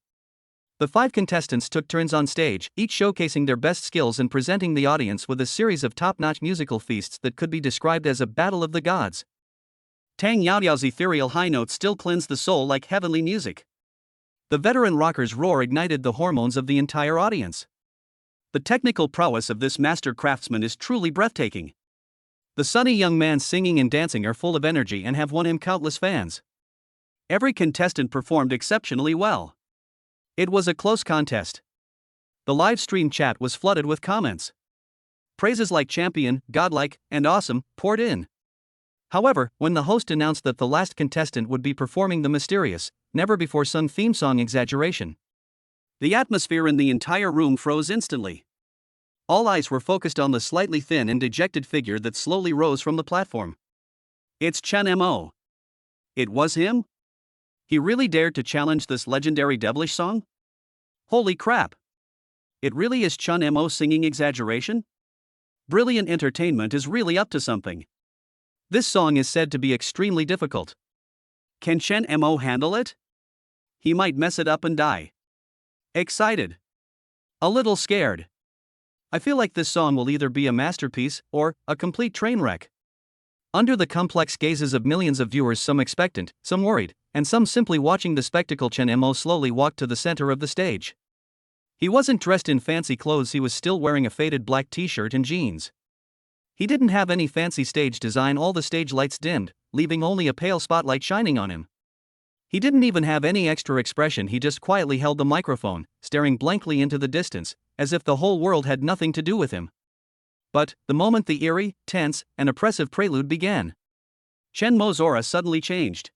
The 5 contestants took turns on stage, each showcasing their best skills and presenting the audience with a series of top-notch musical feasts that could be described as a battle of the gods. Tang Yaoyao's ethereal high notes still cleansed the soul like heavenly music. The veteran rocker's roar ignited the hormones of the entire audience. The technical prowess of this master craftsman is truly breathtaking. The sunny young man's singing and dancing are full of energy and have won him countless fans. Every contestant performed exceptionally well. It was a close contest. The live stream chat was flooded with comments. Praises like champion, godlike, and awesome poured in. However, when the host announced that the last contestant would be performing the mysterious, never-before-sung theme song Exaggeration, the atmosphere in the entire room froze instantly. All eyes were focused on the slightly thin and dejected figure that slowly rose from the platform. It's Chen Mo. It was him? He really dared to challenge this legendary devilish song? Holy crap! It really is Chen Mo singing Exaggeration? Brilliant entertainment is really up to something. This song is said to be extremely difficult. Can Chen Mo handle it? He might mess it up and die. Excited. A little scared. I feel like this song will either be a masterpiece or a complete train wreck. Under the complex gazes of millions of viewers, some expectant, some worried, and some simply watching the spectacle, Chen Mo slowly walked to the center of the stage. He wasn't dressed in fancy clothes, he was still wearing a faded black t-shirt and jeans. He didn't have any fancy stage design, all the stage lights dimmed, leaving only a pale spotlight shining on him. He didn't even have any extra expression, he just quietly held the microphone, staring blankly into the distance, as if the whole world had nothing to do with him. But, the moment the eerie, tense, and oppressive prelude began, Chen Mo's aura suddenly changed.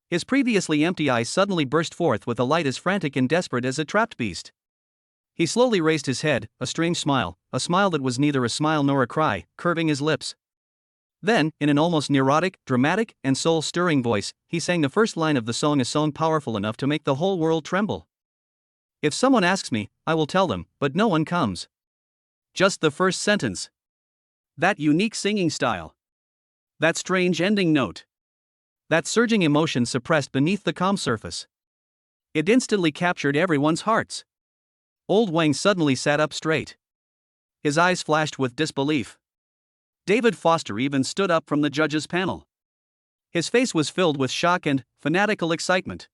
His previously empty eyes suddenly burst forth with a light as frantic and desperate as a trapped beast. He slowly raised his head, a strange smile, a smile that was neither a smile nor a cry, curving his lips. Then, in an almost neurotic, dramatic, and soul-stirring voice, he sang the first line of the song, a song powerful enough to make the whole world tremble. If someone asks me, I will tell them, but no one comes. Just the first sentence. That unique singing style. That strange ending note. That surging emotion suppressed beneath the calm surface. It instantly captured everyone's hearts. Old Wang suddenly sat up straight. His eyes flashed with disbelief. David Foster even stood up from the judges' panel. His face was filled with shock and fanatical excitement.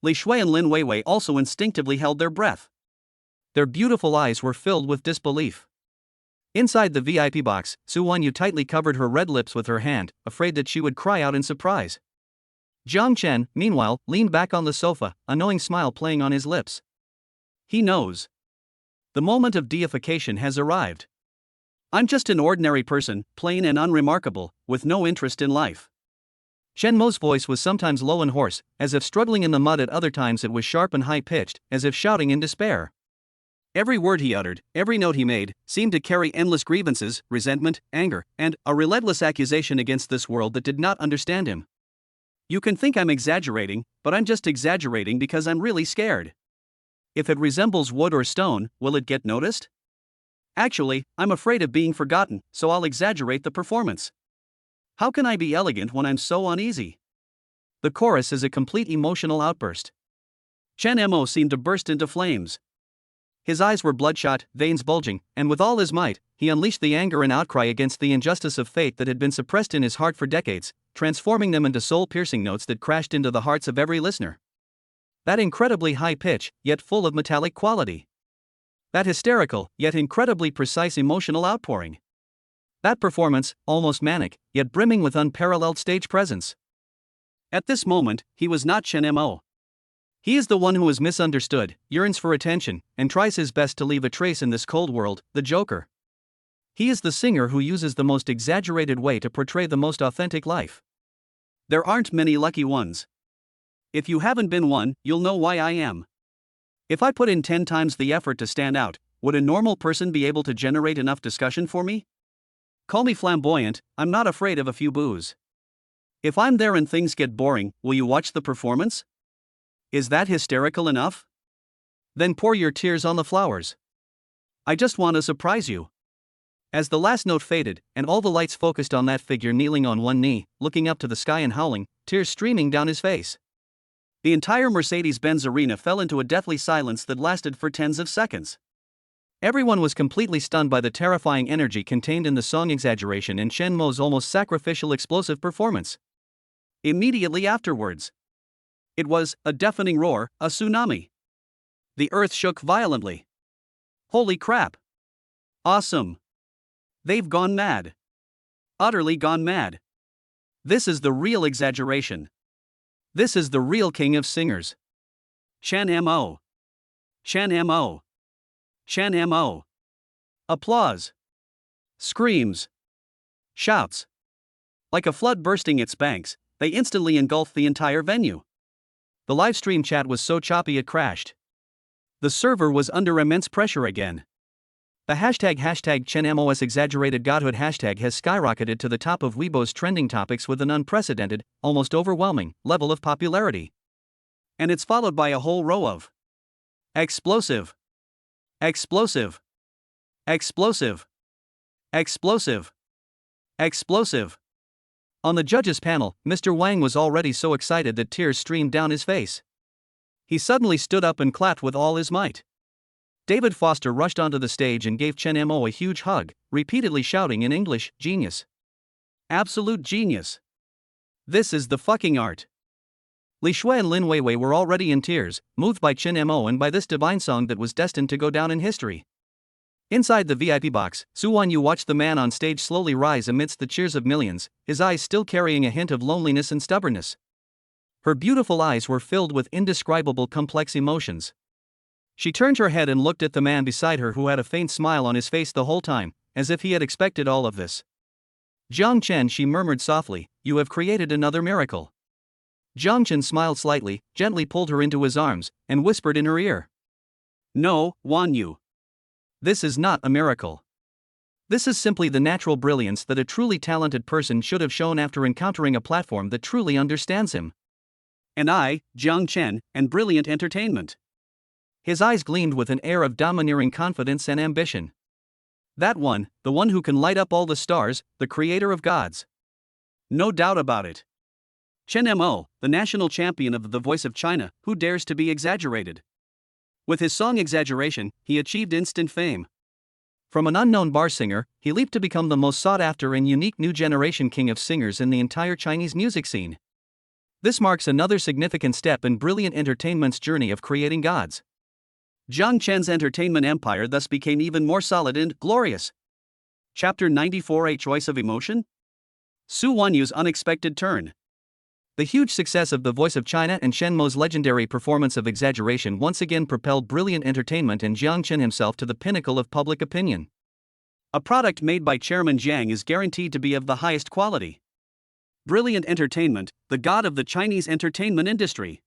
Li Shui and Lin Weiwei also instinctively held their breath. Their beautiful eyes were filled with disbelief. Inside the VIP box, Su Wanyu tightly covered her red lips with her hand, afraid that she would cry out in surprise. Jiang Chen, meanwhile, leaned back on the sofa, a knowing smile playing on his lips. He knows. The moment of deification has arrived. I'm just an ordinary person, plain and unremarkable, with no interest in life. Chen Mo's voice was sometimes low and hoarse, as if struggling in the mud. At other times it was sharp and high-pitched, as if shouting in despair. Every word he uttered, every note he made, seemed to carry endless grievances, resentment, anger, and a relentless accusation against this world that did not understand him. You can think I'm exaggerating, but I'm just exaggerating because I'm really scared. If it resembles wood or stone, will it get noticed? Actually, I'm afraid of being forgotten, so I'll exaggerate the performance. How can I be elegant when I'm so uneasy? The chorus is a complete emotional outburst. Chen Mo seemed to burst into flames. His eyes were bloodshot, veins bulging, and with all his might, he unleashed the anger and outcry against the injustice of fate that had been suppressed in his heart for decades, transforming them into soul-piercing notes that crashed into the hearts of every listener. That incredibly high pitch, yet full of metallic quality. That hysterical, yet incredibly precise emotional outpouring. That performance, almost manic, yet brimming with unparalleled stage presence. At this moment, he was not Chen Mo. He is the one who is misunderstood, yearns for attention, and tries his best to leave a trace in this cold world, the Joker. He is the singer who uses the most exaggerated way to portray the most authentic life. There aren't many lucky ones. If you haven't been one, you'll know why I am. If I put in 10 times the effort to stand out, would a normal person be able to generate enough discussion for me? Call me flamboyant, I'm not afraid of a few boos. If I'm there and things get boring, will you watch the performance? Is that hysterical enough? Then pour your tears on the flowers. I just want to surprise you. As the last note faded, and all the lights focused on that figure kneeling on one knee, looking up to the sky and howling, tears streaming down his face. The entire Mercedes-Benz arena fell into a deathly silence that lasted for tens of seconds. Everyone was completely stunned by the terrifying energy contained in the song Exaggeration and Chen Mo's almost sacrificial explosive performance. Immediately afterwards, it was a deafening roar, a tsunami. The earth shook violently. Holy crap! Awesome! They've gone mad. Utterly gone mad. This is the real exaggeration. This is the real king of singers. Chen Mo. Chen Mo. Chen Mo. Applause. Screams. Shouts. Like a flood bursting its banks, they instantly engulfed the entire venue. The live stream chat was so choppy it crashed. The server was under immense pressure again. The hashtag #ChenMOS exaggerated godhood hashtag has skyrocketed to the top of Weibo's trending topics with an unprecedented, almost overwhelming, level of popularity. And it's followed by a whole row of explosive, explosive, explosive, explosive, explosive. On the judges' panel, Mr. Wang was already so excited that tears streamed down his face. He suddenly stood up and clapped with all his might. David Foster rushed onto the stage and gave Chen Mo a huge hug, repeatedly shouting in English, "Genius. Absolute genius. This is the fucking art." Li Shui and Lin Weiwei were already in tears, moved by Chen Mo and by this divine song that was destined to go down in history. Inside the VIP box, Su Wanyu watched the man on stage slowly rise amidst the cheers of millions, his eyes still carrying a hint of loneliness and stubbornness. Her beautiful eyes were filled with indescribable complex emotions. She turned her head and looked at the man beside her who had a faint smile on his face the whole time, as if he had expected all of this. "Jiang Chen," she murmured softly, "you have created another miracle." Jiang Chen smiled slightly, gently pulled her into his arms, and whispered in her ear. "No, Wanyu. This is not a miracle. This is simply the natural brilliance that a truly talented person should have shown after encountering a platform that truly understands him. And I, Jiang Chen, and brilliant entertainment." His eyes gleamed with an air of domineering confidence and ambition. "That one, the one who can light up all the stars, the creator of gods. No doubt about it. Chen Mo, the national champion of the Voice of China, who dares to be exaggerated." With his song Exaggeration, he achieved instant fame. From an unknown bar singer, he leaped to become the most sought-after and unique new generation king of singers in the entire Chinese music scene. This marks another significant step in brilliant entertainment's journey of creating gods. Jiang Chen's entertainment empire thus became even more solid and glorious. Chapter 94: A Choice of Emotion? Su Wanyu's unexpected turn. The huge success of The Voice of China and Chen Mo's legendary performance of Exaggeration once again propelled brilliant entertainment and Jiang Chen himself to the pinnacle of public opinion. A product made by Chairman Jiang is guaranteed to be of the highest quality. Brilliant entertainment, the god of the Chinese entertainment industry.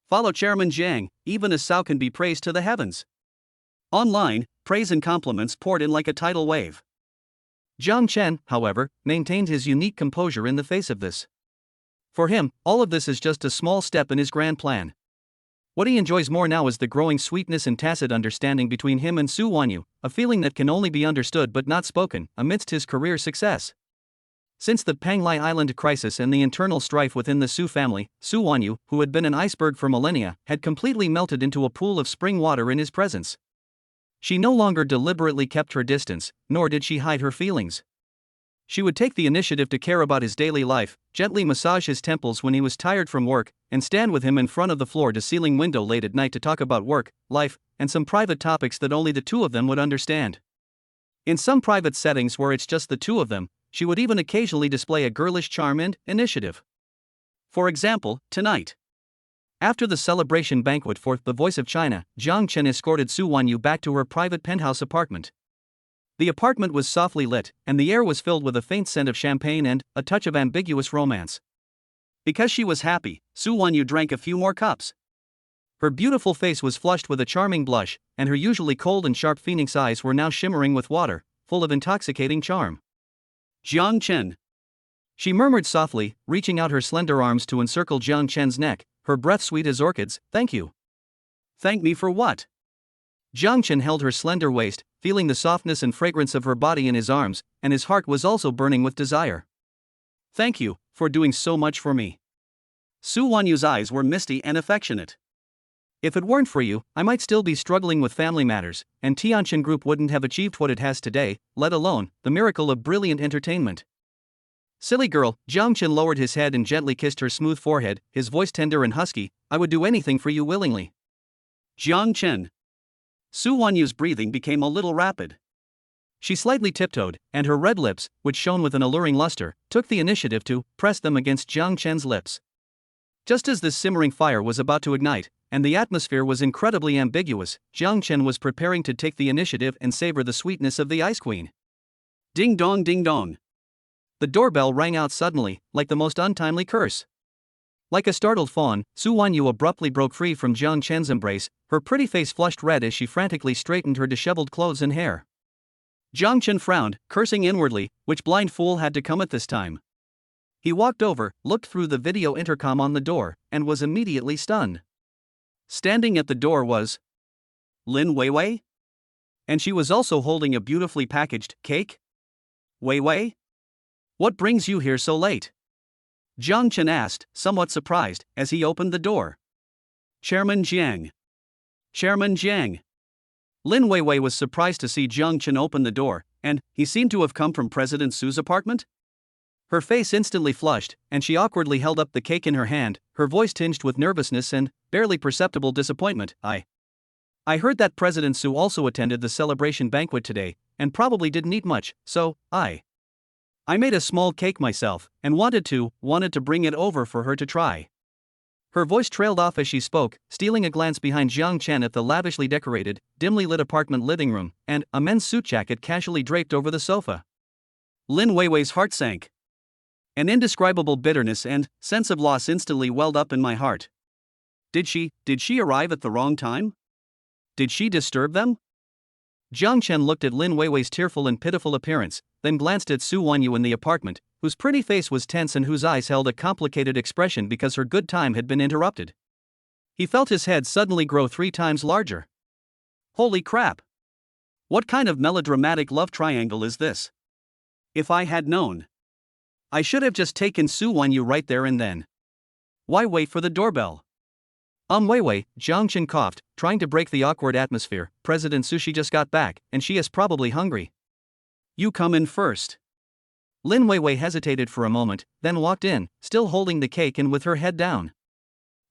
Follow Chairman Jiang, even a sow can be praised to the heavens. Online, praise and compliments poured in like a tidal wave. Jiang Chen, however, maintained his unique composure in the face of this. For him, all of this is just a small step in his grand plan. What he enjoys more now is the growing sweetness and tacit understanding between him and Su Wanyu, a feeling that can only be understood but not spoken, amidst his career success. Since the Panglai Island crisis and the internal strife within the Su family, Su Wanyu, who had been an iceberg for millennia, had completely melted into a pool of spring water in his presence. She no longer deliberately kept her distance, nor did she hide her feelings. She would take the initiative to care about his daily life, gently massage his temples when he was tired from work, and stand with him in front of the floor-to-ceiling window late at night to talk about work, life, and some private topics that only the two of them would understand. In some private settings where it's just the two of them, she would even occasionally display a girlish charm and initiative. For example, tonight. After the celebration banquet for The Voice of China, Jiang Chen escorted Su Wanyu back to her private penthouse apartment. The apartment was softly lit, and the air was filled with a faint scent of champagne and a touch of ambiguous romance. Because she was happy, Su Wanyu drank a few more cups. Her beautiful face was flushed with a charming blush, and her usually cold and sharp phoenix eyes were now shimmering with water, full of intoxicating charm. Jiang Chen. She murmured softly, reaching out her slender arms to encircle Jiang Chen's neck, her breath sweet as orchids. Thank you. Thank me for what? Jiang Chen held her slender waist, feeling the softness and fragrance of her body in his arms, and his heart was also burning with desire. Thank you, for doing so much for me. Su Wanyu's eyes were misty and affectionate. If it weren't for you, I might still be struggling with family matters, and Tianjin Group wouldn't have achieved what it has today, let alone the miracle of brilliant entertainment. Silly girl, Jiang Chen lowered his head and gently kissed her smooth forehead, his voice tender and husky. I would do anything for you willingly. Jiang Chen. Su Wanyu's breathing became a little rapid. She slightly tiptoed, and her red lips, which shone with an alluring luster, took the initiative to press them against Jiang Chen's lips. Just as this simmering fire was about to ignite, and the atmosphere was incredibly ambiguous, Jiang Chen was preparing to take the initiative and savor the sweetness of the Ice Queen. Ding dong ding dong. The doorbell rang out suddenly, like the most untimely curse. Like a startled fawn, Su Wanyu abruptly broke free from Jiang Chen's embrace, her pretty face flushed red as she frantically straightened her disheveled clothes and hair. Jiang Chen frowned, cursing inwardly, which blind fool had to come at this time. He walked over, looked through the video intercom on the door, and was immediately stunned. Standing at the door was Lin Weiwei? And she was also holding a beautifully packaged cake? Weiwei? What brings you here so late? Jiang Chen asked, somewhat surprised, as he opened the door. Chairman Jiang. Chairman Jiang. Lin Weiwei was surprised to see Jiang Chen open the door, and he seemed to have come from President Su's apartment? Her face instantly flushed, and she awkwardly held up the cake in her hand, her voice tinged with nervousness and barely perceptible disappointment. I heard that President Su also attended the celebration banquet today, and probably didn't eat much, so I made a small cake myself, and wanted to bring it over for her to try. Her voice trailed off as she spoke, stealing a glance behind Jiang Chen at the lavishly decorated, dimly lit apartment living room, and a men's suit jacket casually draped over the sofa. Lin Weiwei's heart sank. An indescribable bitterness and sense of loss instantly welled up in my heart. Did she arrive at the wrong time? Did she disturb them? Jiang Chen looked at Lin Weiwei's tearful and pitiful appearance, then glanced at Su Wanyu in the apartment, whose pretty face was tense and whose eyes held a complicated expression because her good time had been interrupted. He felt his head suddenly grow 3 times larger. Holy crap! What kind of melodramatic love triangle is this? If I had known, I should have just taken Su Wanyu right there and then. Why wait for the doorbell? Weiwei, Jiang Chen coughed, trying to break the awkward atmosphere. President Sushi just got back, and she is probably hungry. You come in first. Lin Weiwei hesitated for a moment, then walked in, still holding the cake and with her head down.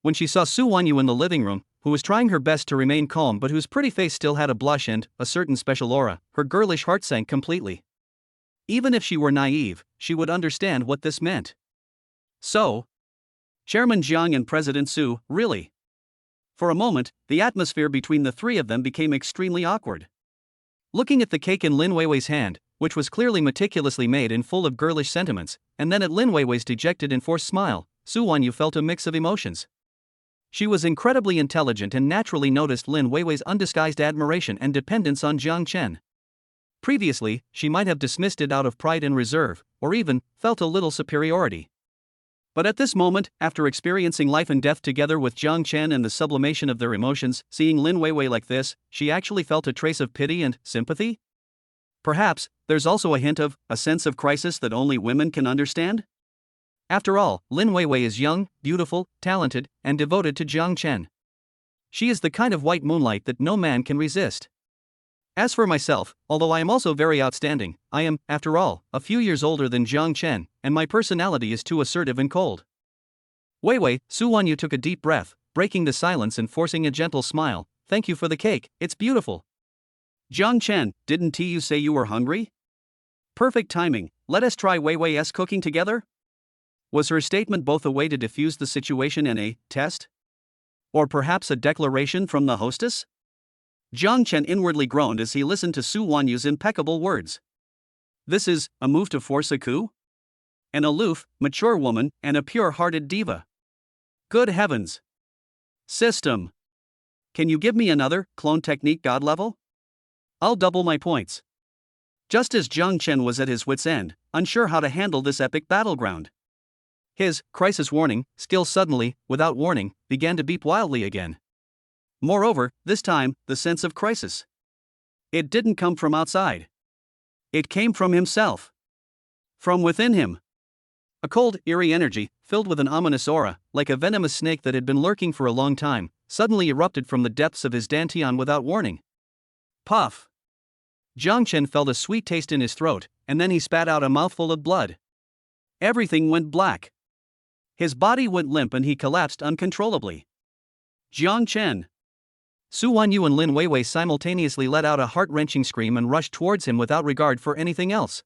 When she saw Su Wanyu in the living room, who was trying her best to remain calm but whose pretty face still had a blush and a certain special aura, her girlish heart sank completely. Even if she were naive, she would understand what this meant. So, Chairman Jiang and President Su, really? For a moment, the atmosphere between the three of them became extremely awkward. Looking at the cake in Lin Weiwei's hand, which was clearly meticulously made and full of girlish sentiments, and then at Lin Weiwei's dejected and forced smile, Su Wanyu felt a mix of emotions. She was incredibly intelligent and naturally noticed Lin Weiwei's undisguised admiration and dependence on Jiang Chen. Previously, she might have dismissed it out of pride and reserve, or even felt a little superiority. But at this moment, after experiencing life and death together with Jiang Chen and the sublimation of their emotions, seeing Lin Weiwei like this, she actually felt a trace of pity and sympathy? Perhaps, there's also a hint of a sense of crisis that only women can understand? After all, Lin Weiwei is young, beautiful, talented, and devoted to Jiang Chen. She is the kind of white moonlight that no man can resist. As for myself, although I am also very outstanding, I am, after all, a few years older than Jiang Chen, and my personality is too assertive and cold. Weiwei, Su Wanyu took a deep breath, breaking the silence and forcing a gentle smile. Thank you for the cake, it's beautiful. Jiang Chen, didn't you say you were hungry? Perfect timing, let us try Weiwei's cooking together? Was her statement both a way to defuse the situation and a test? Or perhaps a declaration from the hostess? Jiang Chen inwardly groaned as he listened to Su Wanyu's impeccable words. This is a move to force a coup? An aloof, mature woman, and a pure-hearted diva. Good heavens! System! Can you give me another clone technique god level? I'll double my points. Just as Jiang Chen was at his wit's end, unsure how to handle this epic battleground. His crisis warning skill suddenly, without warning, began to beep wildly again. Moreover, this time, the sense of crisis. It didn't come from outside. It came from himself. From within him. A cold, eerie energy, filled with an ominous aura, like a venomous snake that had been lurking for a long time, suddenly erupted from the depths of his dantian without warning. Puff! Jiang Chen felt a sweet taste in his throat, and then he spat out a mouthful of blood. Everything went black. His body went limp and he collapsed uncontrollably. Jiang Chen! Su Wanyu and Lin Weiwei simultaneously let out a heart-wrenching scream and rushed towards him without regard for anything else.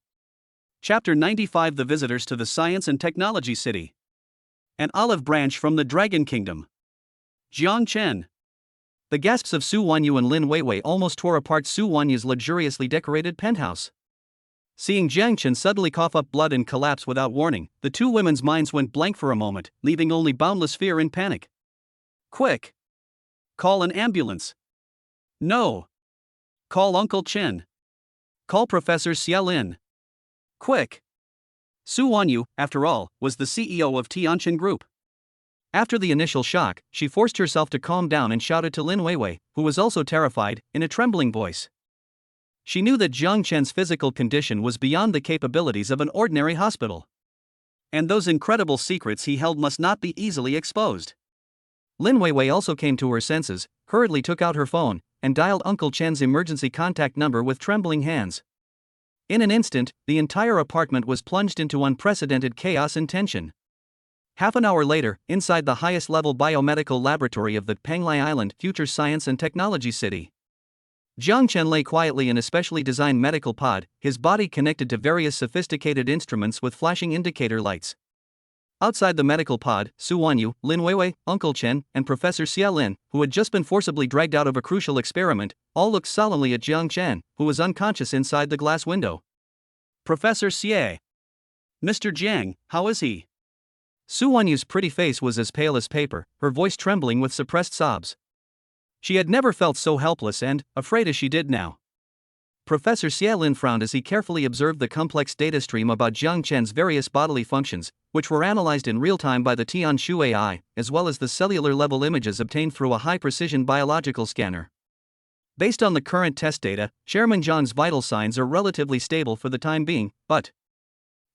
Chapter 95: The Visitors to the Science and Technology City. An olive branch from the Dragon Kingdom. Jiang Chen! The gasps of Su Wanyu and Lin Weiwei almost tore apart Su Wanyu's luxuriously decorated penthouse. Seeing Jiang Chen suddenly cough up blood and collapse without warning, the two women's minds went blank for a moment, leaving only boundless fear and panic. Quick! Call an ambulance. No! Call Uncle Chen. Call Professor Xie Lin. Quick! Su Wanyu, after all, was the CEO of Tianqin Group. After the initial shock, she forced herself to calm down and shouted to Lin Weiwei, who was also terrified, in a trembling voice. She knew that Jiang Chen's physical condition was beyond the capabilities of an ordinary hospital. And those incredible secrets he held must not be easily exposed. Lin Weiwei also came to her senses, hurriedly took out her phone, and dialed Uncle Chen's emergency contact number with trembling hands. In an instant, the entire apartment was plunged into unprecedented chaos and tension. Half an hour later, inside the highest-level biomedical laboratory of the Penglai Island Future Science and Technology City. Jiang Chen lay quietly in a specially designed medical pod, his body connected to various sophisticated instruments with flashing indicator lights. Outside the medical pod, Su Wanyu, Lin Weiwei, Uncle Chen, and Professor Xie Lin, who had just been forcibly dragged out of a crucial experiment, all looked solemnly at Jiang Chen, who was unconscious inside the glass window. Professor Xie. Mr. Jiang, how is he? Su Wanyu's pretty face was as pale as paper, her voice trembling with suppressed sobs. She had never felt so helpless and afraid as she did now. Professor Xie Lin frowned as he carefully observed the complex data stream about Jiang Chen's various bodily functions, which were analyzed in real time by the Tianshu AI, as well as the cellular-level images obtained through a high-precision biological scanner. Based on the current test data, Chairman Zhang's vital signs are relatively stable for the time being, but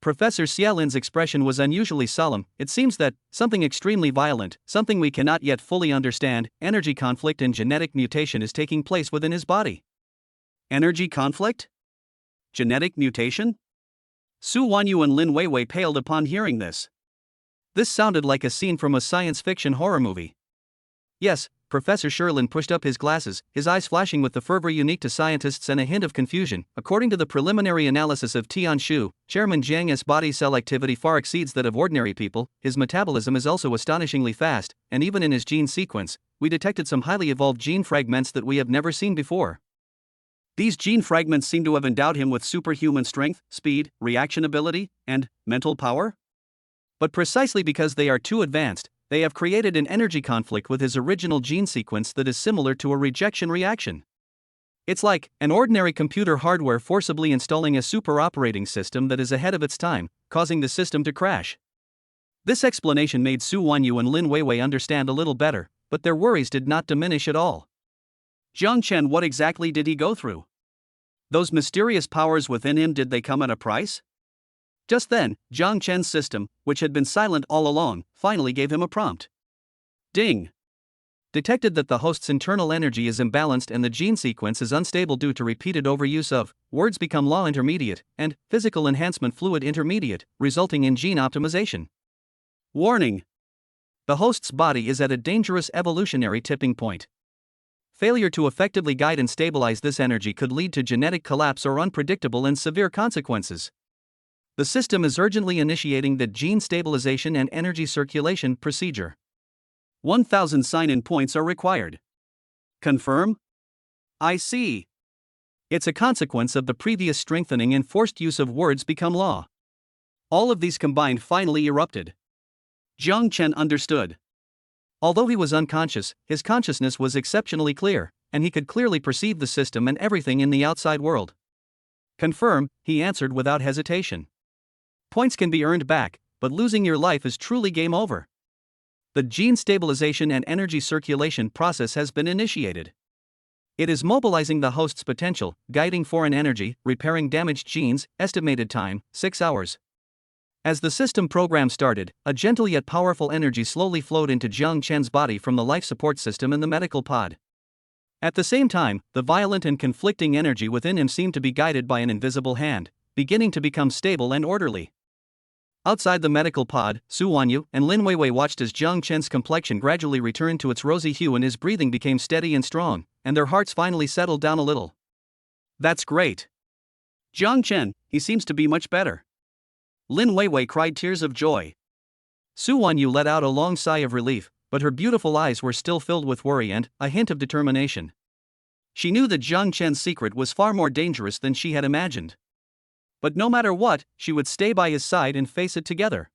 Professor Xie Lin's expression was unusually solemn. It seems that something extremely violent, something we cannot yet fully understand, energy conflict and genetic mutation is taking place within his body. Energy conflict? Genetic mutation? Su Wanyu and Lin Weiwei paled upon hearing this. This sounded like a scene from a science fiction horror movie. Yes, Professor Sherlin pushed up his glasses, his eyes flashing with the fervor unique to scientists and a hint of confusion. According to the preliminary analysis of Tianshu, Chairman Jiang's body cell activity far exceeds that of ordinary people, his metabolism is also astonishingly fast, and even in his gene sequence, we detected some highly evolved gene fragments that we have never seen before. These gene fragments seem to have endowed him with superhuman strength, speed, reaction ability, and mental power. But precisely because they are too advanced, they have created an energy conflict with his original gene sequence that is similar to a rejection reaction. It's like an ordinary computer hardware forcibly installing a super operating system that is ahead of its time, causing the system to crash. This explanation made Su Wanyu and Lin Weiwei understand a little better, but their worries did not diminish at all. Jiang Chen, what exactly did he go through? Those mysterious powers within him, did they come at a price? Just then, Jiang Chen's system, which had been silent all along, finally gave him a prompt. Ding! Detected that the host's internal energy is imbalanced and the gene sequence is unstable due to repeated overuse of words become law intermediate and physical enhancement fluid intermediate, resulting in gene optimization. Warning! The host's body is at a dangerous evolutionary tipping point. Failure to effectively guide and stabilize this energy could lead to genetic collapse or unpredictable and severe consequences. The system is urgently initiating the gene stabilization and energy circulation procedure. 1,000 sign-in points are required. Confirm? I see. It's a consequence of the previous strengthening and forced use of words become law. All of these combined finally erupted. Jiang Chen understood. Although he was unconscious, his consciousness was exceptionally clear, and he could clearly perceive the system and everything in the outside world. Confirm, he answered without hesitation. Points can be earned back, but losing your life is truly game over. The gene stabilization and energy circulation process has been initiated. It is mobilizing the host's potential, guiding foreign energy, repairing damaged genes, estimated time, 6 hours. As the system program started, a gentle yet powerful energy slowly flowed into Jiang Chen's body from the life support system in the medical pod. At the same time, the violent and conflicting energy within him seemed to be guided by an invisible hand, beginning to become stable and orderly. Outside the medical pod, Su Wanyu and Lin Weiwei watched as Jiang Chen's complexion gradually returned to its rosy hue and his breathing became steady and strong, and their hearts finally settled down a little. That's great. Jiang Chen, he seems to be much better. Lin Weiwei cried tears of joy. Su Wanyu let out a long sigh of relief, but her beautiful eyes were still filled with worry and a hint of determination. She knew that Jiang Chen's secret was far more dangerous than she had imagined. But no matter what, she would stay by his side and face it together.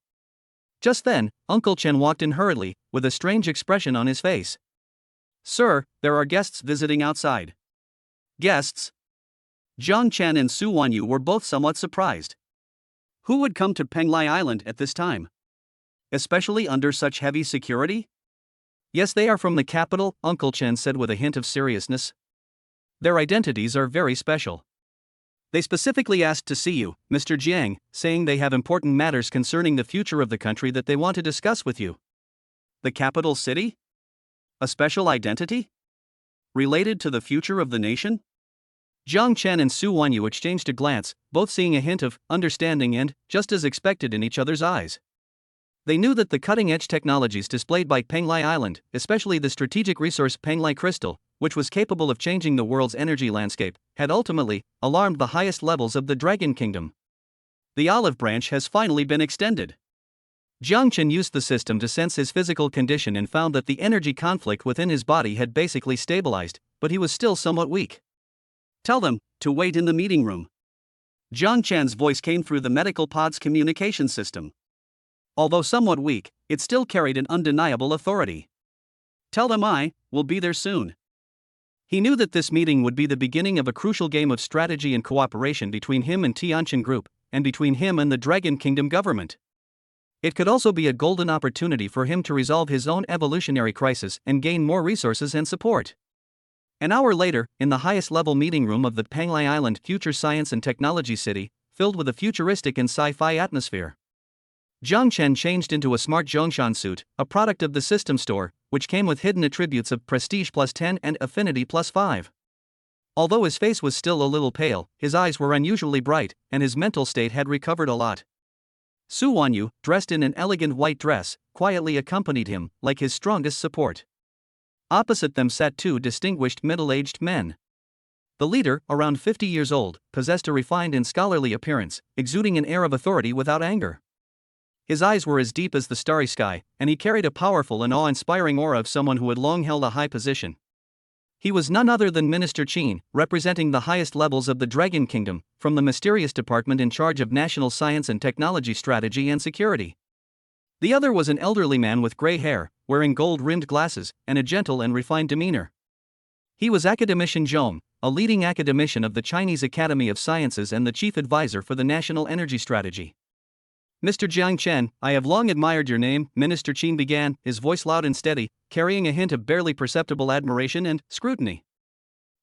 Just then, Uncle Chen walked in hurriedly, with a strange expression on his face. Sir, there are guests visiting outside. Guests? Jiang Chen and Su Wanyu were both somewhat surprised. Who would come to Penglai Island at this time? Especially under such heavy security? Yes, they are from the capital, Uncle Chen said with a hint of seriousness. Their identities are very special. They specifically asked to see you, Mr. Jiang, saying they have important matters concerning the future of the country that they want to discuss with you. The capital city? A special identity? Related to the future of the nation? Jiang Chen and Su Wanyu exchanged a glance, both seeing a hint of understanding and, just as expected, in each other's eyes. They knew that the cutting-edge technologies displayed by Penglai Island, especially the strategic resource Penglai Crystal, which was capable of changing the world's energy landscape, had ultimately alarmed the highest levels of the Dragon Kingdom. The olive branch has finally been extended. Jiang Chen used the system to sense his physical condition and found that the energy conflict within his body had basically stabilized, but he was still somewhat weak. Tell them to wait in the meeting room. Jiang Chen's voice came through the medical pod's communication system. Although somewhat weak, it still carried an undeniable authority. Tell them I will be there soon. He knew that this meeting would be the beginning of a crucial game of strategy and cooperation between him and Tianqin Group, and between him and the Dragon Kingdom government. It could also be a golden opportunity for him to resolve his own evolutionary crisis and gain more resources and support. An hour later, in the highest-level meeting room of the Penglai Island Future Science and Technology City, filled with a futuristic and sci-fi atmosphere. Jiang Chen changed into a smart Zhongshan suit, a product of the system store, which came with hidden attributes of Prestige plus 10 and Affinity plus 5. Although his face was still a little pale, his eyes were unusually bright, and his mental state had recovered a lot. Su Wanyu, dressed in an elegant white dress, quietly accompanied him, like his strongest support. Opposite them sat two distinguished middle-aged men. The leader, around 50 years old, possessed a refined and scholarly appearance, exuding an air of authority without anger. His eyes were as deep as the starry sky, and he carried a powerful and awe-inspiring aura of someone who had long held a high position. He was none other than Minister Qin, representing the highest levels of the Dragon Kingdom, from the mysterious department in charge of national science and technology strategy and security. The other was an elderly man with gray hair, wearing gold-rimmed glasses, and a gentle and refined demeanor. He was Academician Zhong, a leading academician of the Chinese Academy of Sciences and the chief advisor for the national energy strategy. Mr. Jiang Chen, I have long admired your name, Minister Qin began, his voice loud and steady, carrying a hint of barely perceptible admiration and scrutiny.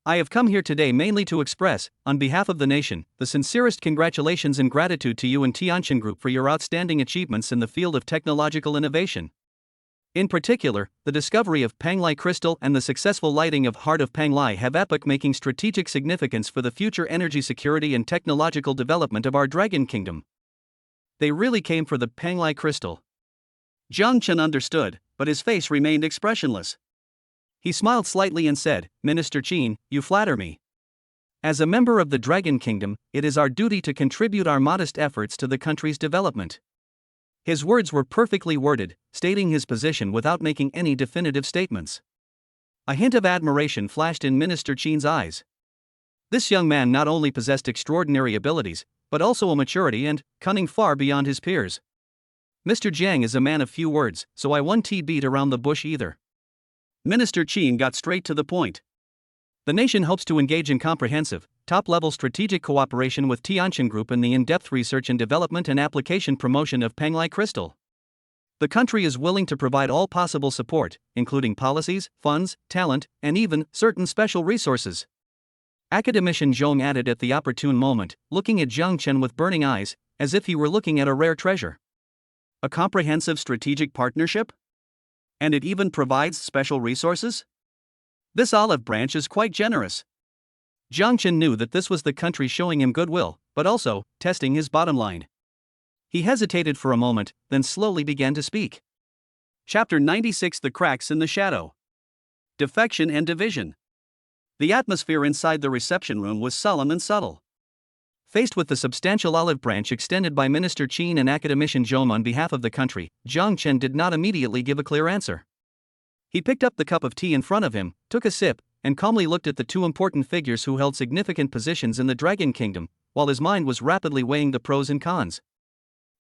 I have come here today mainly to express, on behalf of the nation, the sincerest congratulations and gratitude to you and Tianqin Group for your outstanding achievements in the field of technological innovation. In particular, the discovery of Panglai crystal and the successful lighting of Heart of Panglai have epoch-making strategic significance for the future energy security and technological development of our Dragon Kingdom. They really came for the Panglai crystal. Jiang Chen understood, but his face remained expressionless. He smiled slightly and said, Minister Qin, you flatter me. As a member of the Dragon Kingdom, it is our duty to contribute our modest efforts to the country's development. His words were perfectly worded, stating his position without making any definitive statements. A hint of admiration flashed in Minister Qin's eyes. This young man not only possessed extraordinary abilities, but also a maturity and cunning far beyond his peers. Mr. Jiang is a man of few words, so I won't beat around the bush either. Minister Qin got straight to the point. The nation hopes to engage in comprehensive, top-level strategic cooperation with Tianqin Group in the in-depth research and development and application promotion of Panglai crystal. The country is willing to provide all possible support, including policies, funds, talent, and even certain special resources. Academician Zhong added at the opportune moment, looking at Jiang Chen with burning eyes, as if he were looking at a rare treasure. A comprehensive strategic partnership? And it even provides special resources? This olive branch is quite generous. Jiang Chen knew that this was the country showing him goodwill, but also testing his bottom line. He hesitated for a moment, then slowly began to speak. Chapter 96: The Cracks in the Shadow. Defection and Division. The atmosphere inside the reception room was solemn and subtle. Faced with the substantial olive branch extended by Minister Qin and Academician Zhong on behalf of the country, Jiang Chen did not immediately give a clear answer. He picked up the cup of tea in front of him, took a sip, and calmly looked at the two important figures who held significant positions in the Dragon Kingdom, while his mind was rapidly weighing the pros and cons.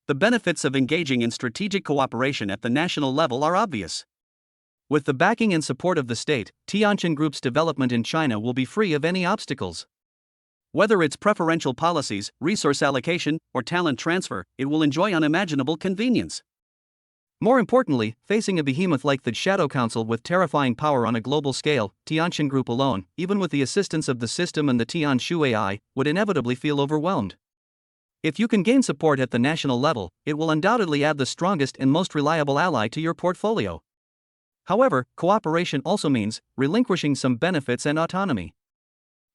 The benefits of engaging in strategic cooperation at the national level are obvious. With the backing and support of the state, Tianqin Group's development in China will be free of any obstacles. Whether it's preferential policies, resource allocation, or talent transfer, it will enjoy unimaginable convenience. More importantly, facing a behemoth like the Shadow Council with terrifying power on a global scale, Tianqin Group alone, even with the assistance of the system and the Tianshu AI, would inevitably feel overwhelmed. If you can gain support at the national level, it will undoubtedly add the strongest and most reliable ally to your portfolio. However, cooperation also means relinquishing some benefits and autonomy.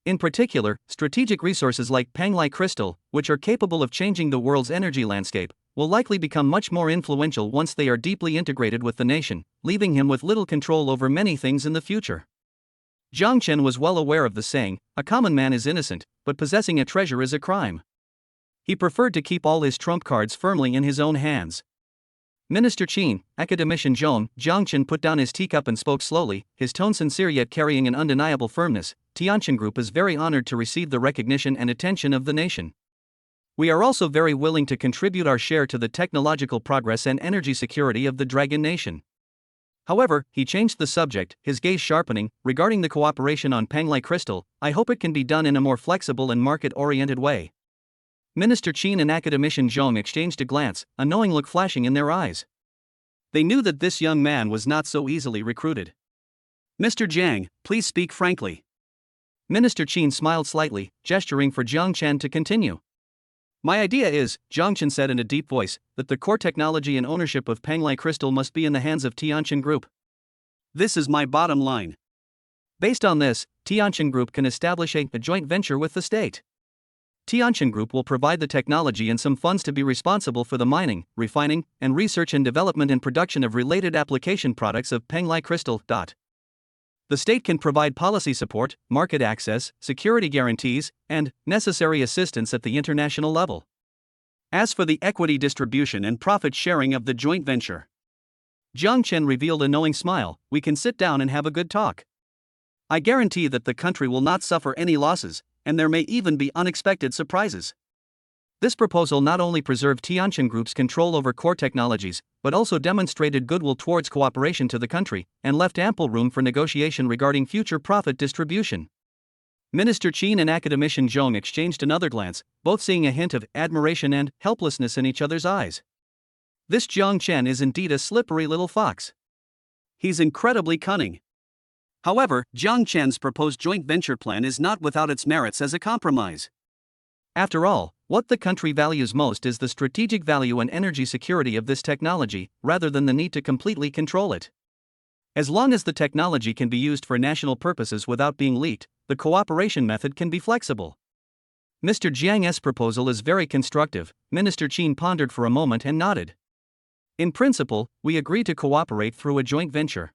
In particular, strategic resources like Panglai crystal, which are capable of changing the world's energy landscape, will likely become much more influential once they are deeply integrated with the nation, leaving him with little control over many things in the future. Jiang Chen was well aware of the saying, a common man is innocent, but possessing a treasure is a crime. He preferred to keep all his trump cards firmly in his own hands. Minister Qin, Academician Zhong, Jiang Chen put down his teacup and spoke slowly, his tone sincere yet carrying an undeniable firmness. Tianqin Group is very honored to receive the recognition and attention of the nation. We are also very willing to contribute our share to the technological progress and energy security of the Dragon Nation. However, he changed the subject, his gaze sharpening, regarding the cooperation on Panglai crystal. I hope it can be done in a more flexible and market-oriented way. Minister Qin and Academician Zhong exchanged a glance, a knowing look flashing in their eyes. They knew that this young man was not so easily recruited. Mr. Jiang, please speak frankly. Minister Qin smiled slightly, gesturing for Jiang Chen to continue. My idea is, Jiang Chen said in a deep voice, that the core technology and ownership of Panglai crystal must be in the hands of Tianqin Group. This is my bottom line. Based on this, Tianqin Group can establish a joint venture with the state. Tianqin Group will provide the technology and some funds to be responsible for the mining, refining, and research and development and production of related application products of Panglai crystal. The state can provide policy support, market access, security guarantees, and necessary assistance at the international level. As for the equity distribution and profit sharing of the joint venture, Jiang Chen revealed a knowing smile. We can sit down and have a good talk. I guarantee that the country will not suffer any losses, and there may even be unexpected surprises. This proposal not only preserved Tianjin Group's control over core technologies, but also demonstrated goodwill towards cooperation to the country, and left ample room for negotiation regarding future profit distribution. Minister Qin and academician Zhong exchanged another glance, both seeing a hint of admiration and helplessness in each other's eyes. This Jiang Chen is indeed a slippery little fox. He's incredibly cunning. However, Jiang Chen's proposed joint venture plan is not without its merits as a compromise. After all, what the country values most is the strategic value and energy security of this technology, rather than the need to completely control it. As long as the technology can be used for national purposes without being leaked, the cooperation method can be flexible. Mr. Jiang's proposal is very constructive. Minister Qin pondered for a moment and nodded. In principle, we agree to cooperate through a joint venture.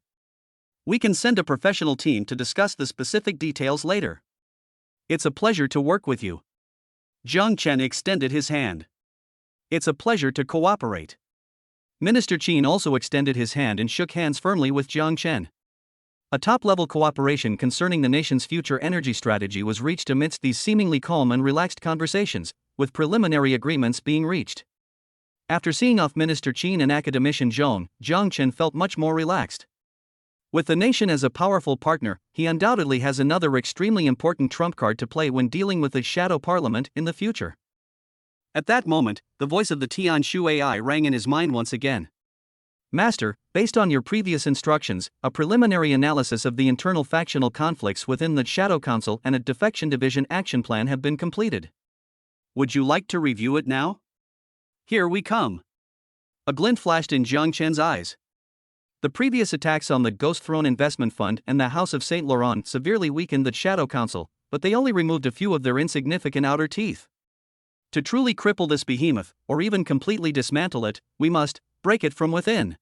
We can send a professional team to discuss the specific details later. It's a pleasure to work with you. Jiang Chen extended his hand. It's a pleasure to cooperate. Minister Qin also extended his hand and shook hands firmly with Jiang Chen. A top-level cooperation concerning the nation's future energy strategy was reached amidst these seemingly calm and relaxed conversations, with preliminary agreements being reached. After seeing off Minister Qin and academician Zhong, Jiang Chen felt much more relaxed. With the nation as a powerful partner, he undoubtedly has another extremely important trump card to play when dealing with the shadow parliament in the future. At that moment, the voice of the Tianshu AI rang in his mind once again. Master, based on your previous instructions, a preliminary analysis of the internal factional conflicts within the Shadow Council and a defection division action plan have been completed. Would you like to review it now? Here we come. A glint flashed in Jiang Chen's eyes. The previous attacks on the Ghost Throne Investment Fund and the House of Saint Laurent severely weakened the Shadow Council, but they only removed a few of their insignificant outer teeth. To truly cripple this behemoth, or even completely dismantle it, we must break it from within.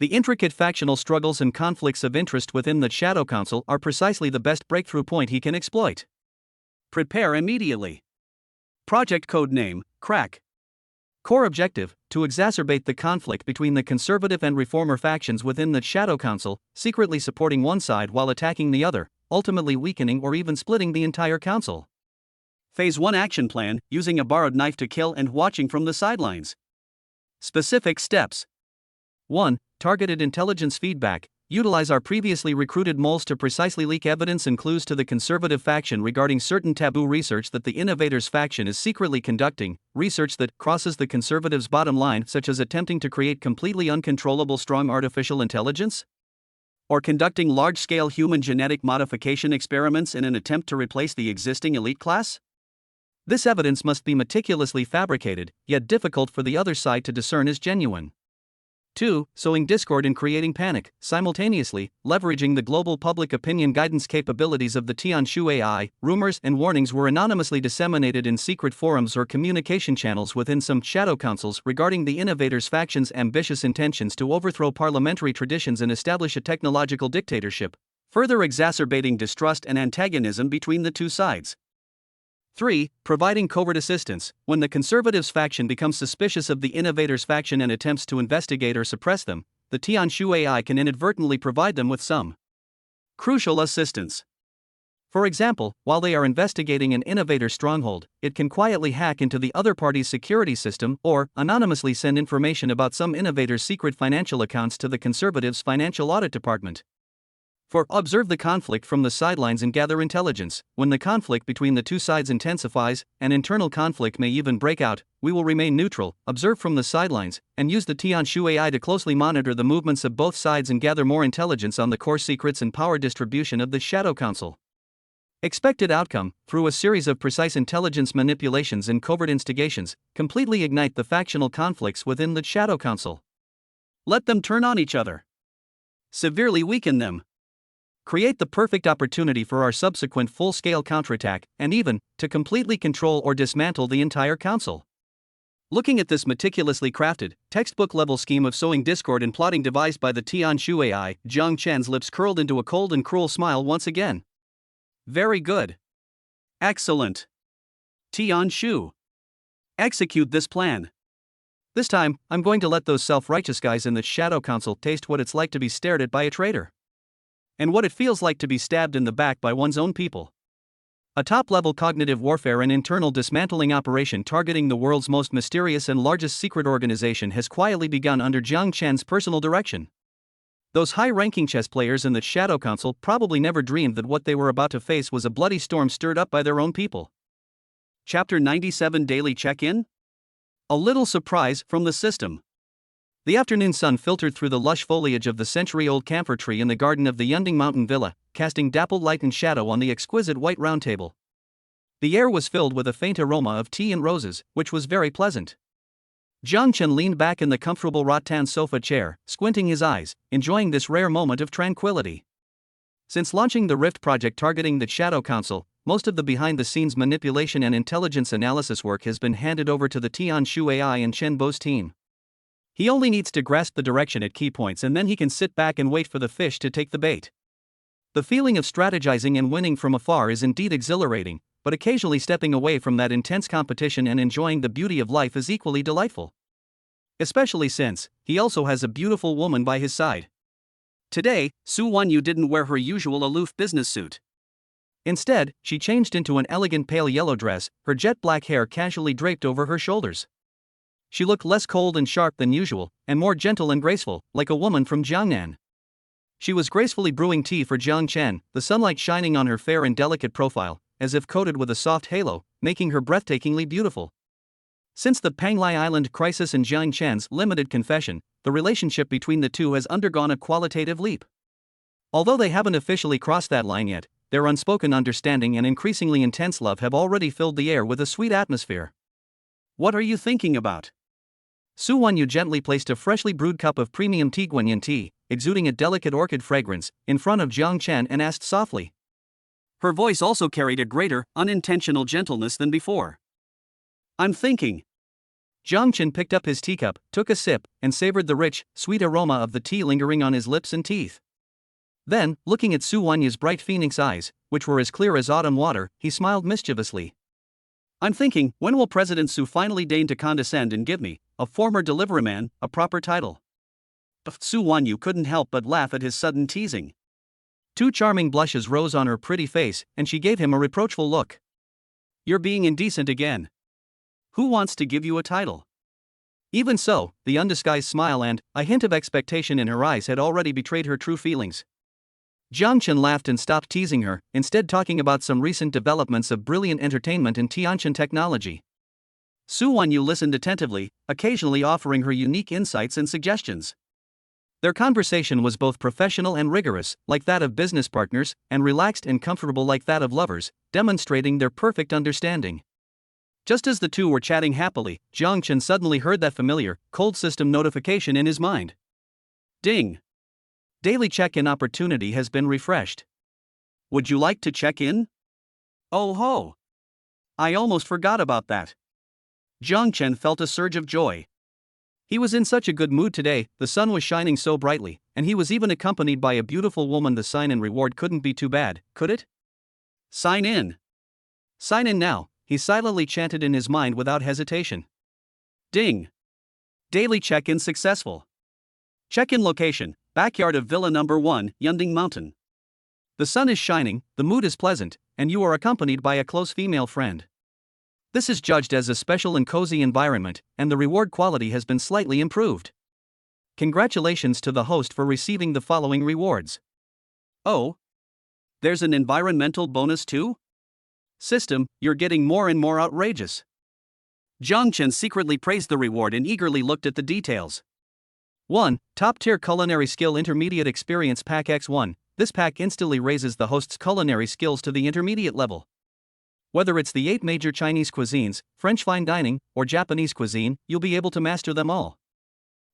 The intricate factional struggles and conflicts of interest within the Shadow Council are precisely the best breakthrough point he can exploit. Prepare immediately. Project code name, Crack. Core objective, to exacerbate the conflict between the conservative and reformer factions within the Shadow Council, secretly supporting one side while attacking the other, ultimately weakening or even splitting the entire council. Phase 1 action plan, using a borrowed knife to kill and watching from the sidelines. Specific steps. 1. Targeted intelligence feedback. Utilize our previously recruited moles to precisely leak evidence and clues to the conservative faction regarding certain taboo research that the Innovators faction is secretly conducting, research that crosses the conservatives' bottom line, such as attempting to create completely uncontrollable strong artificial intelligence? Or conducting large-scale human genetic modification experiments in an attempt to replace the existing elite class? This evidence must be meticulously fabricated, yet difficult for the other side to discern as genuine. 2. Sowing discord and creating panic, simultaneously, leveraging the global public opinion guidance capabilities of the Tianshu AI, rumors and warnings were anonymously disseminated in secret forums or communication channels within some shadow councils regarding the Innovators faction's ambitious intentions to overthrow parliamentary traditions and establish a technological dictatorship, further exacerbating distrust and antagonism between the two sides. 3. Providing covert assistance. When the Conservatives faction becomes suspicious of the Innovators faction and attempts to investigate or suppress them, the Tianshu AI can inadvertently provide them with some crucial assistance. For example, while they are investigating an Innovator stronghold, it can quietly hack into the other party's security system or anonymously send information about some Innovator's secret financial accounts to the Conservatives' financial audit department. 4. Observe the conflict from the sidelines and gather intelligence. When the conflict between the two sides intensifies, and internal conflict may even break out, we will remain neutral, observe from the sidelines, and use the Tianshu AI to closely monitor the movements of both sides and gather more intelligence on the core secrets and power distribution of the Shadow Council. Expected outcome, through a series of precise intelligence manipulations and covert instigations, completely ignite the factional conflicts within the Shadow Council. Let them turn on each other. Severely weaken them. Create the perfect opportunity for our subsequent full-scale counterattack, and even, to completely control or dismantle the entire council. Looking at this meticulously crafted, textbook-level scheme of sowing discord and plotting devised by the Tianshu AI, Jiang Chen's lips curled into a cold and cruel smile once again. Very good. Excellent. Tianshu. Execute this plan. This time, I'm going to let those self-righteous guys in the Shadow Council taste what it's like to be stared at by a traitor. and what it feels like to be stabbed in the back by one's own people. A top-level cognitive warfare and internal dismantling operation targeting the world's most mysterious and largest secret organization has quietly begun under Jiang Chen's personal direction. Those high-ranking chess players in the Shadow Council probably never dreamed that what they were about to face was a bloody storm stirred up by their own people. Chapter 97 Daily Check-In? A little surprise from the system. The afternoon sun filtered through the lush foliage of the century-old camphor tree in the garden of the Yunding Mountain Villa, casting dappled light and shadow on the exquisite white round table. The air was filled with a faint aroma of tea and roses, which was very pleasant. Jiang Chen leaned back in the comfortable rattan sofa chair, squinting his eyes, enjoying this rare moment of tranquility. Since launching the Rift project targeting the Shadow Council, most of the behind-the-scenes manipulation and intelligence analysis work has been handed over to the Tianshu AI and Chen Bo's team. He only needs to grasp the direction at key points and then he can sit back and wait for the fish to take the bait. The feeling of strategizing and winning from afar is indeed exhilarating, but occasionally stepping away from that intense competition and enjoying the beauty of life is equally delightful. Especially since he also has a beautiful woman by his side. Today, Su Wanyu didn't wear her usual aloof business suit. Instead, she changed into an elegant pale yellow dress, her jet black hair casually draped over her shoulders. She looked less cold and sharp than usual, and more gentle and graceful, like a woman from Jiangnan. She was gracefully brewing tea for Jiang Chen, the sunlight shining on her fair and delicate profile, as if coated with a soft halo, making her breathtakingly beautiful. Since the Panglai Island crisis and Jiang Chen's limited confession, the relationship between the two has undergone a qualitative leap. Although they haven't officially crossed that line yet, their unspoken understanding and increasingly intense love have already filled the air with a sweet atmosphere. What are you thinking about? Su Wanyu gently placed a freshly brewed cup of premium Guanyin tea, exuding a delicate orchid fragrance, in front of Jiang Chen and asked softly. Her voice also carried a greater, unintentional gentleness than before. I'm thinking. Jiang Chen picked up his teacup, took a sip, and savored the rich, sweet aroma of the tea lingering on his lips and teeth. Then, looking at Su Wanyu's bright phoenix eyes, which were as clear as autumn water, he smiled mischievously. I'm thinking, when will President Su finally deign to condescend and give me, a former deliveryman, a proper title? Su Wanyu couldn't help but laugh at his sudden teasing. Two charming blushes rose on her pretty face, and she gave him a reproachful look. You're being indecent again. Who wants to give you a title? Even so, the undisguised smile and a hint of expectation in her eyes had already betrayed her true feelings. Jiang Chen laughed and stopped teasing her, instead talking about some recent developments of brilliant entertainment and Tianshan technology. Su Wanyu listened attentively, occasionally offering her unique insights and suggestions. Their conversation was both professional and rigorous, like that of business partners, and relaxed and comfortable like that of lovers, demonstrating their perfect understanding. Just as the two were chatting happily, Jiang Chen suddenly heard that familiar, cold system notification in his mind. Ding! Daily check-in opportunity has been refreshed. Would you like to check in? Oh ho! I almost forgot about that. Jiang Chen felt a surge of joy. He was in such a good mood today, the sun was shining so brightly, and he was even accompanied by a beautiful woman. The sign-in reward couldn't be too bad, could it? Sign in! Sign in now, he silently chanted in his mind without hesitation. Ding! Daily check-in successful. Check-in location, backyard of Villa Number 1, Yunding Mountain. The sun is shining, the mood is pleasant, and you are accompanied by a close female friend. This is judged as a special and cozy environment, and the reward quality has been slightly improved. Congratulations to the host for receiving the following rewards. Oh? There's an environmental bonus too? System, you're getting more and more outrageous. Jiang Chen secretly praised the reward and eagerly looked at the details. 1. Top-tier culinary skill intermediate experience pack X1. This pack instantly raises the host's culinary skills to the intermediate level. Whether it's the 8 major Chinese cuisines, French fine dining, or Japanese cuisine, you'll be able to master them all.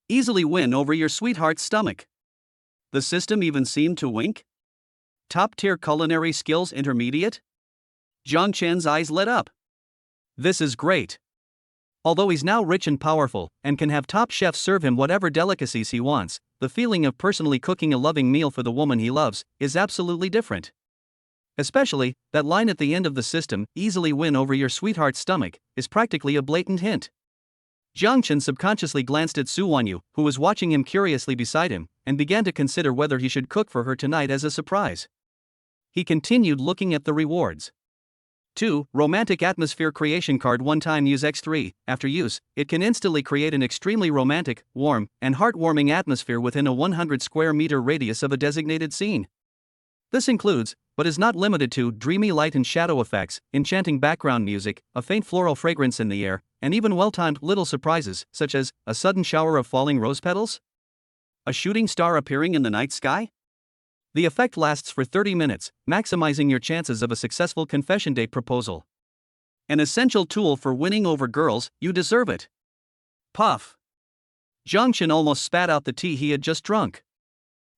Easily win over your sweetheart's stomach. The system even seemed to wink. Top-tier culinary skills intermediate? Jiang Chen's eyes lit up. This is great. Although he's now rich and powerful, and can have top chefs serve him whatever delicacies he wants, the feeling of personally cooking a loving meal for the woman he loves is absolutely different. Especially, that line at the end of the system, easily win over your sweetheart's stomach, is practically a blatant hint. Jiang Chen subconsciously glanced at Su Wanyu, who was watching him curiously beside him, and began to consider whether he should cook for her tonight as a surprise. He continued looking at the rewards. 2. Romantic Atmosphere Creation Card. One time use X3. After use, it can instantly create an extremely romantic, warm, and heartwarming atmosphere within a 100 square meter radius of a designated scene. This includes, but is not limited to, dreamy light and shadow effects, enchanting background music, a faint floral fragrance in the air, and even well-timed little surprises, such as a sudden shower of falling rose petals? A shooting star appearing in the night sky? The effect lasts for 30 minutes, maximizing your chances of a successful confession date proposal. An essential tool for winning over girls, you deserve it. Puff. Jiang Chen almost spat out the tea he had just drunk.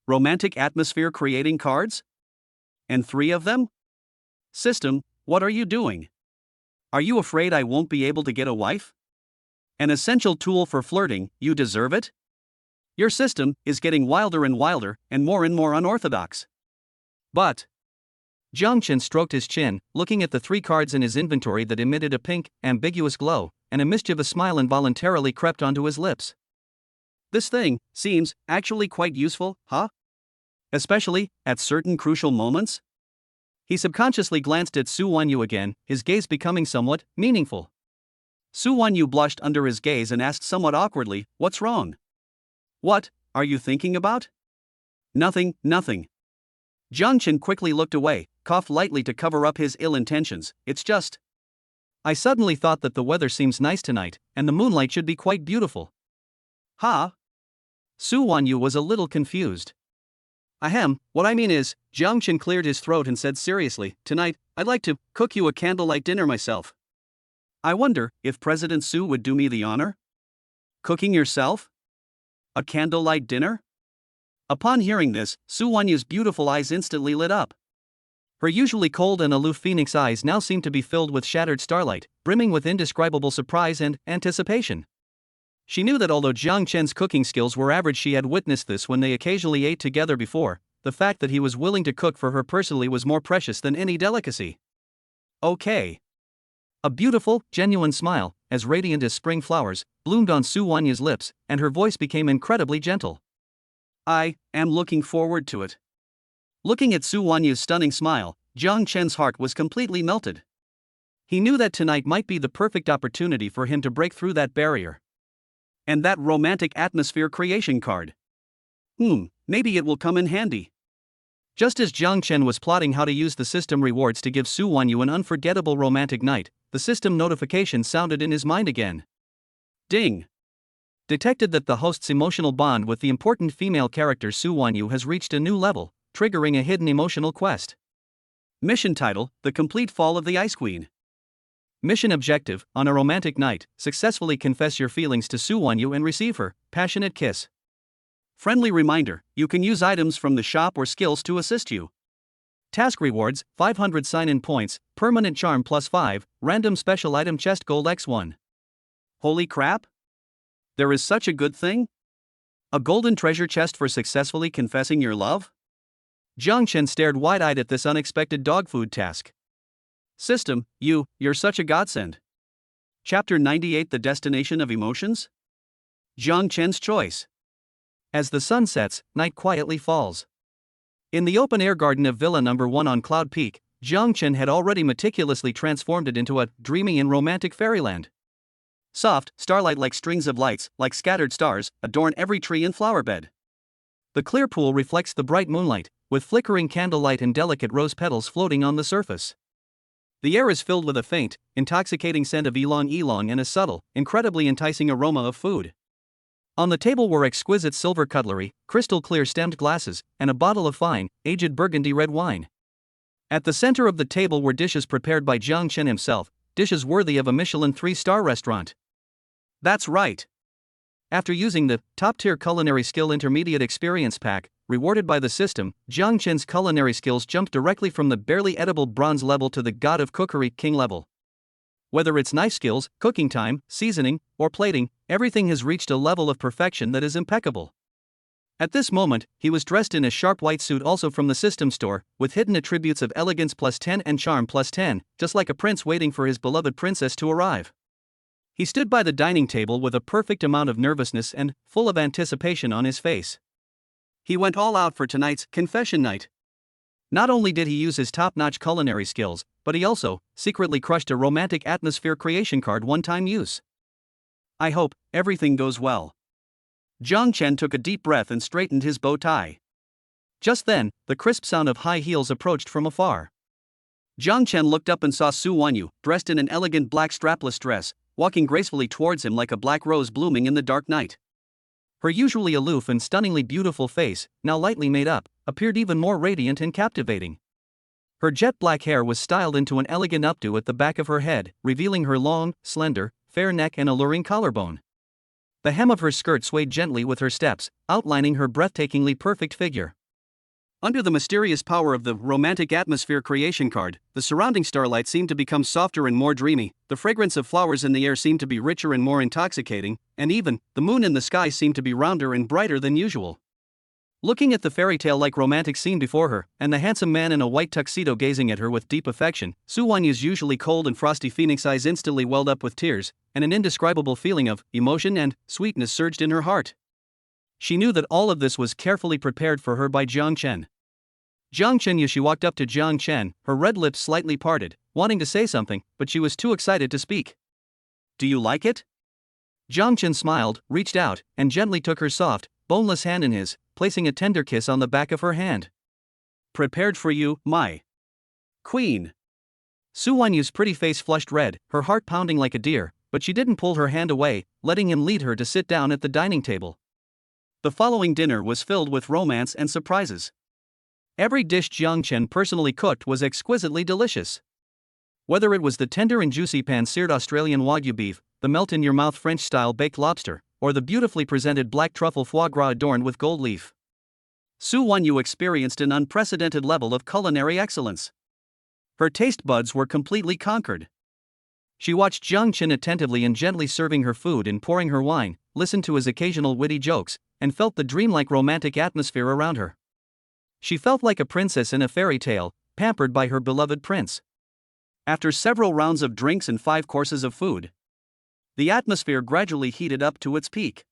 Romantic atmosphere creating cards? And 3 of them? System, what are you doing? Are you afraid I won't be able to get a wife? An essential tool for flirting, you deserve it? Your system is getting wilder and wilder and more unorthodox. But Jiang Chen stroked his chin, looking at the 3 cards in his inventory that emitted a pink, ambiguous glow, and a mischievous smile involuntarily crept onto his lips. This thing seems actually quite useful, huh? Especially at certain crucial moments? He subconsciously glanced at Su Wanyu again, his gaze becoming somewhat meaningful. Su Wanyu blushed under his gaze and asked somewhat awkwardly, "What's wrong?" "What are you thinking about?" Nothing. Jiang Chen quickly looked away, coughed lightly to cover up his ill intentions. "It's just, I suddenly thought that the weather seems nice tonight, and the moonlight should be quite beautiful." "Huh?" Su Wanyu was a little confused. "Ahem, what I mean is," Jiang Chen cleared his throat and said seriously, "tonight, I'd like to cook you a candlelight dinner myself. I wonder if President Su would do me the honor?" "Cooking yourself? A candlelight dinner?" Upon hearing this, Su Wanyu's beautiful eyes instantly lit up. Her usually cold and aloof phoenix eyes now seemed to be filled with shattered starlight, brimming with indescribable surprise and anticipation. She knew that although Jiang Chen's cooking skills were average, she had witnessed this when they occasionally ate together before. The fact that he was willing to cook for her personally was more precious than any delicacy. "Okay." A beautiful, genuine smile, as radiant as spring flowers, bloomed on Su Wanyu's lips, and her voice became incredibly gentle. "I am looking forward to it." Looking at Su Wanyu's stunning smile, Jiang Chen's heart was completely melted. He knew that tonight might be the perfect opportunity for him to break through that barrier. And that romantic atmosphere creation card. Maybe it will come in handy. Just as Jiang Chen was plotting how to use the system rewards to give Su Wanyu an unforgettable romantic night, the system notification sounded in his mind again. Ding! Detected that the host's emotional bond with the important female character Su Wanyu has reached a new level, triggering a hidden emotional quest. Mission title: The Complete Fall of the Ice Queen. Mission objective: on a romantic night, successfully confess your feelings to Su Wanyu and receive her passionate kiss. Friendly reminder: you can use items from the shop or skills to assist you. Task rewards: 500 sign-in points, permanent charm +5, random special item chest gold x1. Holy crap! There is such a good thing? A golden treasure chest for successfully confessing your love? Jiang Chen stared wide-eyed at this unexpected dog food task. System, you're such a godsend. Chapter 98: The Destination of Emotions? Jiang Chen's choice. As the sun sets, night quietly falls. In the open-air garden of Villa No. 1 on Cloud Peak, Jiang Chen had already meticulously transformed it into a dreamy and romantic fairyland. Soft, starlight-like strings of lights, like scattered stars, adorn every tree and flower bed. The clear pool reflects the bright moonlight, with flickering candlelight and delicate rose petals floating on the surface. The air is filled with a faint, intoxicating scent of ylang-ylang and a subtle, incredibly enticing aroma of food. On the table were exquisite silver cutlery, crystal-clear stemmed glasses, and a bottle of fine, aged burgundy red wine. At the center of the table were dishes prepared by Jiang Chen himself, dishes worthy of a Michelin 3-star restaurant. That's right. After using the top-tier culinary skill intermediate experience pack, rewarded by the system, Jiang Chen's culinary skills jumped directly from the barely edible bronze level to the god of cookery king level. Whether it's knife skills, cooking time, seasoning, or plating, everything has reached a level of perfection that is impeccable. At this moment, he was dressed in a sharp white suit also from the system store, with hidden attributes of elegance +10 and charm +10, just like a prince waiting for his beloved princess to arrive. He stood by the dining table with a perfect amount of nervousness and full of anticipation on his face. He went all out for tonight's confession night. Not only did he use his top-notch culinary skills, but he also secretly crushed a romantic atmosphere creation card one-time use. I hope everything goes well. Jiang Chen took a deep breath and straightened his bow tie. Just then, the crisp sound of high heels approached from afar. Jiang Chen looked up and saw Su Wanyu, dressed in an elegant black strapless dress, walking gracefully towards him like a black rose blooming in the dark night. Her usually aloof and stunningly beautiful face, now lightly made up, appeared even more radiant and captivating. Her jet black hair was styled into an elegant updo at the back of her head, revealing her long, slender, fair neck and alluring collarbone. The hem of her skirt swayed gently with her steps, outlining her breathtakingly perfect figure. Under the mysterious power of the romantic atmosphere creation card, the surrounding starlight seemed to become softer and more dreamy, the fragrance of flowers in the air seemed to be richer and more intoxicating, and even, the moon in the sky seemed to be rounder and brighter than usual. Looking at the fairy tale-like romantic scene before her, and the handsome man in a white tuxedo gazing at her with deep affection, Su Wanyu's usually cold and frosty phoenix eyes instantly welled up with tears, and an indescribable feeling of emotion and sweetness surged in her heart. She knew that all of this was carefully prepared for her by Jiang Chen. Jiang Chen, she walked up to Jiang Chen, her red lips slightly parted, wanting to say something, but she was too excited to speak. Do you like it? Jiang Chen smiled, reached out, and gently took her soft, boneless hand in his, placing a tender kiss on the back of her hand. Prepared for you, my queen. Su Wanyu's pretty face flushed red, her heart pounding like a deer, but she didn't pull her hand away, letting him lead her to sit down at the dining table. The following dinner was filled with romance and surprises. Every dish Jiang Chen personally cooked was exquisitely delicious. Whether it was the tender and juicy pan-seared Australian Wagyu beef, the melt-in-your-mouth French-style baked lobster, or the beautifully presented black truffle foie gras adorned with gold leaf, Su Wanyu experienced an unprecedented level of culinary excellence. Her taste buds were completely conquered. She watched Jiang Chen attentively and gently serving her food and pouring her wine, listened to his occasional witty jokes, and felt the dreamlike romantic atmosphere around her. She felt like a princess in a fairy tale, pampered by her beloved prince. After several rounds of drinks and 5 courses of food, the atmosphere gradually heated up to its peak.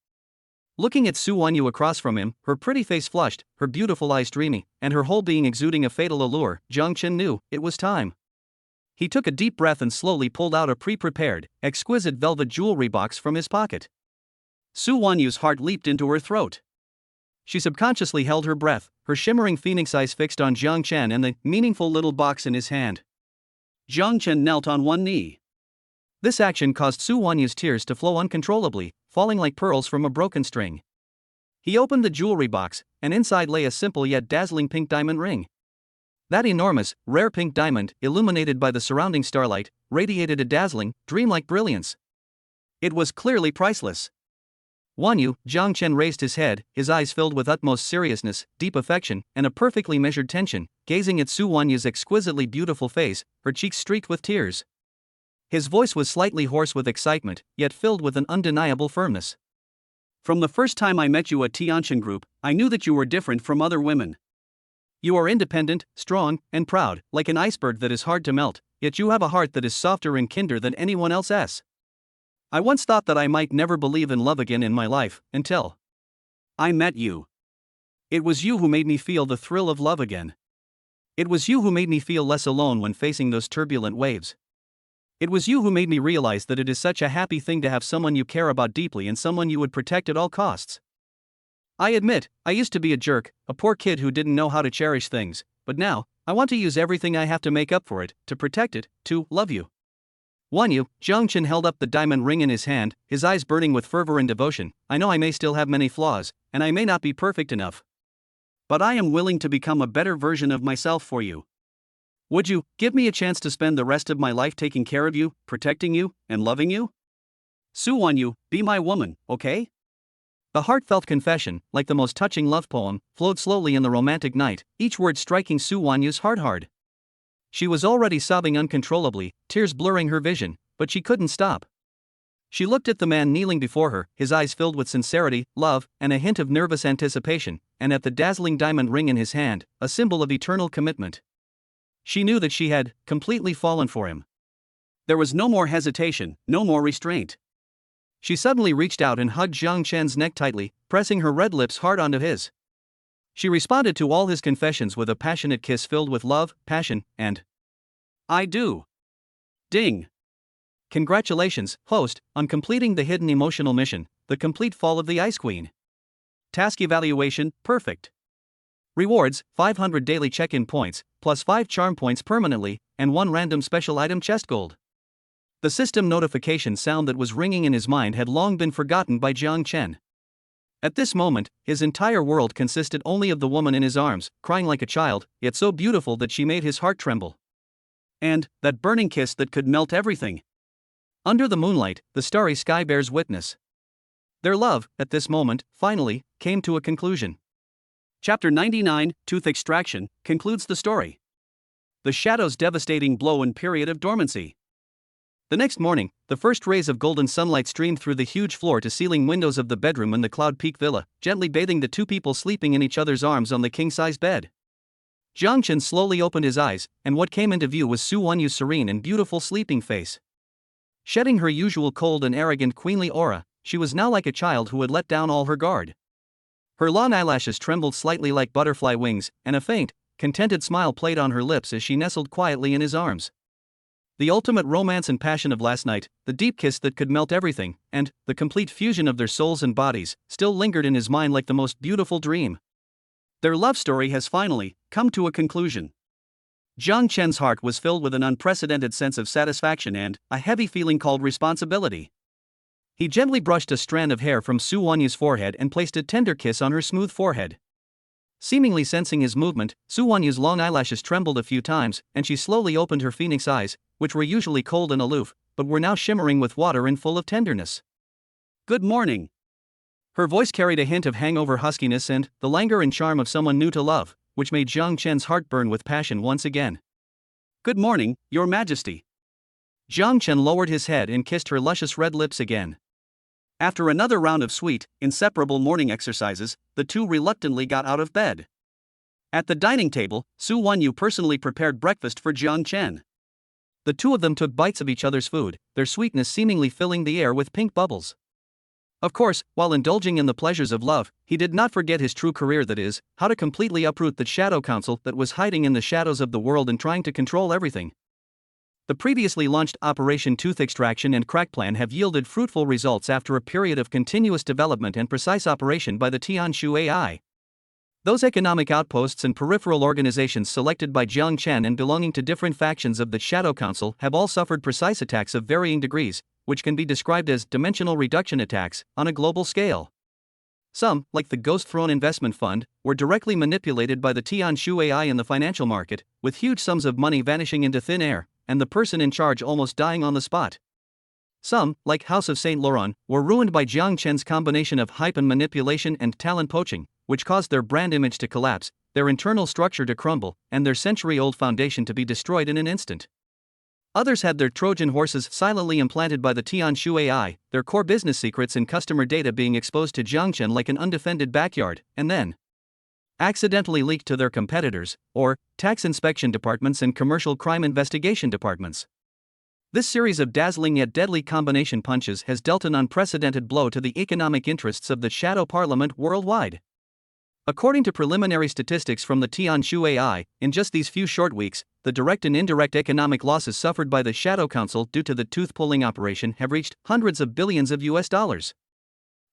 Looking at Su Wanyu across from him, her pretty face flushed, her beautiful eyes dreamy, and her whole being exuding a fatal allure, Jiang Chen knew it was time. He took a deep breath and slowly pulled out a pre-prepared, exquisite velvet jewelry box from his pocket. Su Wanyu's heart leaped into her throat. She subconsciously held her breath, her shimmering phoenix eyes fixed on Jiang Chen and the meaningful little box in his hand. Jiang Chen knelt on one knee. This action caused Su Wanyu's tears to flow uncontrollably, falling like pearls from a broken string. He opened the jewelry box, and inside lay a simple yet dazzling pink diamond ring. That enormous, rare pink diamond, illuminated by the surrounding starlight, radiated a dazzling, dreamlike brilliance. It was clearly priceless. Wanyu, Jiang Chen raised his head, his eyes filled with utmost seriousness, deep affection, and a perfectly measured tension, gazing at Su Wanyu's exquisitely beautiful face, her cheeks streaked with tears. His voice was slightly hoarse with excitement, yet filled with an undeniable firmness. From the first time I met you at Tianjin Group, I knew that you were different from other women. You are independent, strong, and proud, like an iceberg that is hard to melt, yet you have a heart that is softer and kinder than anyone else's. I once thought that I might never believe in love again in my life, until I met you. It was you who made me feel the thrill of love again. It was you who made me feel less alone when facing those turbulent waves. It was you who made me realize that it is such a happy thing to have someone you care about deeply and someone you would protect at all costs. I admit, I used to be a jerk, a poor kid who didn't know how to cherish things, but now, I want to use everything I have to make up for it, to protect it, to love you. Wanyu, Jiang Chen held up the diamond ring in his hand, his eyes burning with fervor and devotion. I know I may still have many flaws, and I may not be perfect enough. But I am willing to become a better version of myself for you. Would you give me a chance to spend the rest of my life taking care of you, protecting you, and loving you? Su Wanyu, be my woman, okay? The heartfelt confession, like the most touching love poem, flowed slowly in the romantic night, each word striking Su Wanyu's heart hard. She was already sobbing uncontrollably, tears blurring her vision, but she couldn't stop. She looked at the man kneeling before her, his eyes filled with sincerity, love, and a hint of nervous anticipation, and at the dazzling diamond ring in his hand, a symbol of eternal commitment. She knew that she had completely fallen for him. There was no more hesitation, no more restraint. She suddenly reached out and hugged Jiang Chen's neck tightly, pressing her red lips hard onto his. She responded to all his confessions with a passionate kiss filled with love, passion, and "I do." Ding! Congratulations, host, on completing the hidden emotional mission, The Complete Fall of the Ice Queen. Task evaluation, perfect. Rewards, 500 daily check-in points, plus 5 charm points permanently, and 1 random special item chest gold. The system notification sound that was ringing in his mind had long been forgotten by Jiang Chen. At this moment, his entire world consisted only of the woman in his arms, crying like a child, yet so beautiful that she made his heart tremble. And that burning kiss that could melt everything. Under the moonlight, the starry sky bears witness. Their love, at this moment, finally, came to a conclusion. Chapter 99, Tooth Extraction, concludes the story. The Shadow's devastating blow and period of dormancy. The next morning, the first rays of golden sunlight streamed through the huge floor-to-ceiling windows of the bedroom in the Cloud Peak Villa, gently bathing the two people sleeping in each other's arms on the king-size bed. Jiang Chen slowly opened his eyes, and what came into view was Su Wenyu's serene and beautiful sleeping face. Shedding her usual cold and arrogant queenly aura, she was now like a child who had let down all her guard. Her long eyelashes trembled slightly like butterfly wings, and a faint, contented smile played on her lips as she nestled quietly in his arms. The ultimate romance and passion of last night, the deep kiss that could melt everything, and the complete fusion of their souls and bodies, still lingered in his mind like the most beautiful dream. Their love story has finally come to a conclusion. Jiang Chen's heart was filled with an unprecedented sense of satisfaction and a heavy feeling called responsibility. He gently brushed a strand of hair from Su Wenyu's forehead and placed a tender kiss on her smooth forehead. Seemingly sensing his movement, Su Wenyu's long eyelashes trembled a few times, and she slowly opened her phoenix eyes, which were usually cold and aloof, but were now shimmering with water and full of tenderness. "Good morning." Her voice carried a hint of hangover huskiness and the languor and charm of someone new to love, which made Jiang Chen's heart burn with passion once again. "Good morning, Your Majesty." Jiang Chen lowered his head and kissed her luscious red lips again. After another round of sweet, inseparable morning exercises, the two reluctantly got out of bed. At the dining table, Su Wenyu personally prepared breakfast for Jiang Chen. The two of them took bites of each other's food, their sweetness seemingly filling the air with pink bubbles. Of course, while indulging in the pleasures of love, he did not forget his true career, that is, how to completely uproot the Shadow Council that was hiding in the shadows of the world and trying to control everything. The previously launched Operation Tooth Extraction and Crack Plan have yielded fruitful results after a period of continuous development and precise operation by the Tianshu AI. Those economic outposts and peripheral organizations selected by Jiang Chen and belonging to different factions of the Shadow Council have all suffered precise attacks of varying degrees, which can be described as dimensional reduction attacks on a global scale. Some, like the Ghost Throne Investment Fund, were directly manipulated by the Tianshu AI in the financial market, with huge sums of money vanishing into thin air, and the person in charge almost dying on the spot. Some, like House of Saint Laurent, were ruined by Jiang Chen's combination of hype and manipulation and talent poaching, which caused their brand image to collapse, their internal structure to crumble, and their century-old foundation to be destroyed in an instant. Others had their Trojan horses silently implanted by the Tianshu AI, their core business secrets and customer data being exposed to Jiang Chen like an undefended backyard, and then accidentally leaked to their competitors, or tax inspection departments and commercial crime investigation departments. This series of dazzling yet deadly combination punches has dealt an unprecedented blow to the economic interests of the Shadow Parliament worldwide. According to preliminary statistics from the Tianshu AI, in just these few short weeks, the direct and indirect economic losses suffered by the Shadow Council due to the tooth-pulling operation have reached hundreds of billions of US dollars.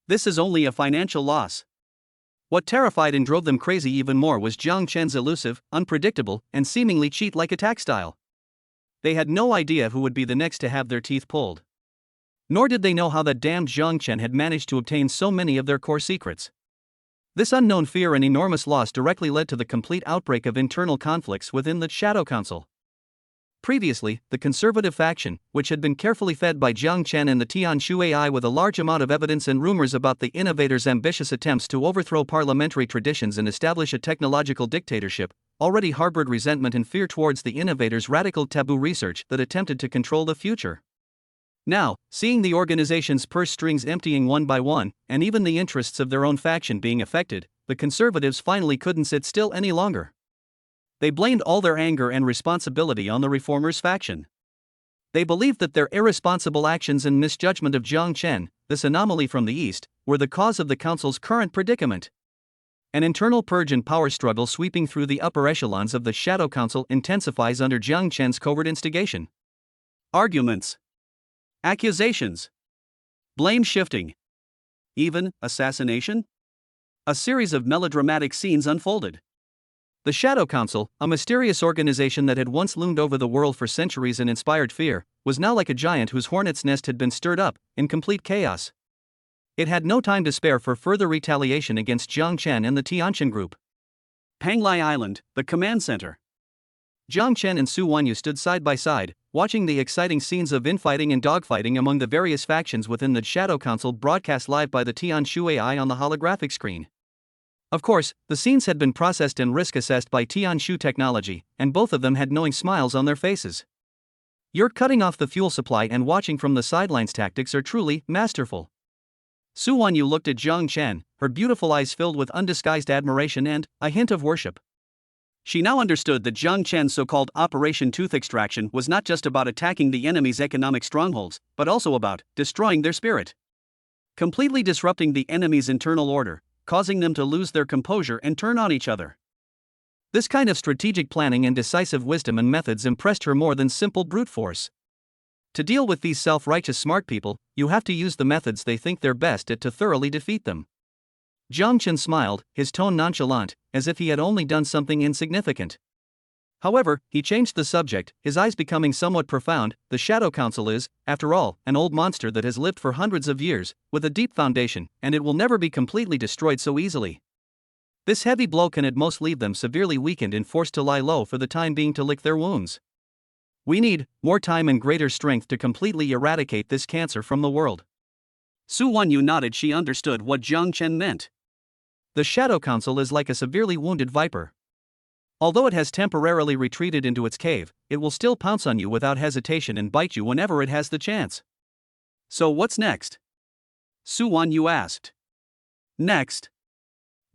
This is only a financial loss. What terrified and drove them crazy even more was Jiang Chen's elusive, unpredictable, and seemingly cheat-like attack style. They had no idea who would be the next to have their teeth pulled. Nor did they know how that damned Jiang Chen had managed to obtain so many of their core secrets. This unknown fear and enormous loss directly led to the complete outbreak of internal conflicts within the Shadow Council. Previously, the conservative faction, which had been carefully fed by Jiang Chen and the Tianshu AI with a large amount of evidence and rumors about the innovators' ambitious attempts to overthrow parliamentary traditions and establish a technological dictatorship, already harbored resentment and fear towards the innovators' radical taboo research that attempted to control the future. Now, seeing the organization's purse strings emptying one by one, and even the interests of their own faction being affected, the conservatives finally couldn't sit still any longer. They blamed all their anger and responsibility on the reformers' faction. They believed that their irresponsible actions and misjudgment of Jiang Chen, this anomaly from the east, were the cause of the council's current predicament. An internal purge and power struggle sweeping through the upper echelons of the Shadow Council intensifies under Jiang Chen's covert instigation. Arguments, accusations, blame shifting, even assassination? A series of melodramatic scenes unfolded. The Shadow Council, a mysterious organization that had once loomed over the world for centuries and inspired fear, was now like a giant whose hornet's nest had been stirred up, in complete chaos. It had no time to spare for further retaliation against Jiang Chen and the Tianqian group. Panglai Island, the command center. Jiang Chen and Su Wanyu stood side by side, watching the exciting scenes of infighting and dogfighting among the various factions within the Shadow Council broadcast live by the Tianshu AI on the holographic screen. Of course, the scenes had been processed and risk-assessed by Tianshu technology, and both of them had knowing smiles on their faces. Your cutting off the fuel supply and watching from the sidelines tactics are truly masterful. Su Wanyu looked at Jiang Chen, her beautiful eyes filled with undisguised admiration and a hint of worship. She now understood that Jiang Chen's so-called Operation Tooth Extraction was not just about attacking the enemy's economic strongholds, but also about destroying their spirit. Completely disrupting the enemy's internal order, causing them to lose their composure and turn on each other. This kind of strategic planning and decisive wisdom and methods impressed her more than simple brute force. To deal with these self-righteous smart people, you have to use the methods they think they're best at to thoroughly defeat them. Jiang Chen smiled, his tone nonchalant, as if he had only done something insignificant. However, he changed the subject, his eyes becoming somewhat profound. The Shadow Council is, after all, an old monster that has lived for hundreds of years, with a deep foundation, and it will never be completely destroyed so easily. This heavy blow can at most leave them severely weakened and forced to lie low for the time being to lick their wounds. We need more time and greater strength to completely eradicate this cancer from the world. Su Wanyu nodded. She understood what Jiang Chen meant. The Shadow Council is like a severely wounded viper. Although it has temporarily retreated into its cave, it will still pounce on you without hesitation and bite you whenever it has the chance. So what's next? Su Wanyu asked. Next?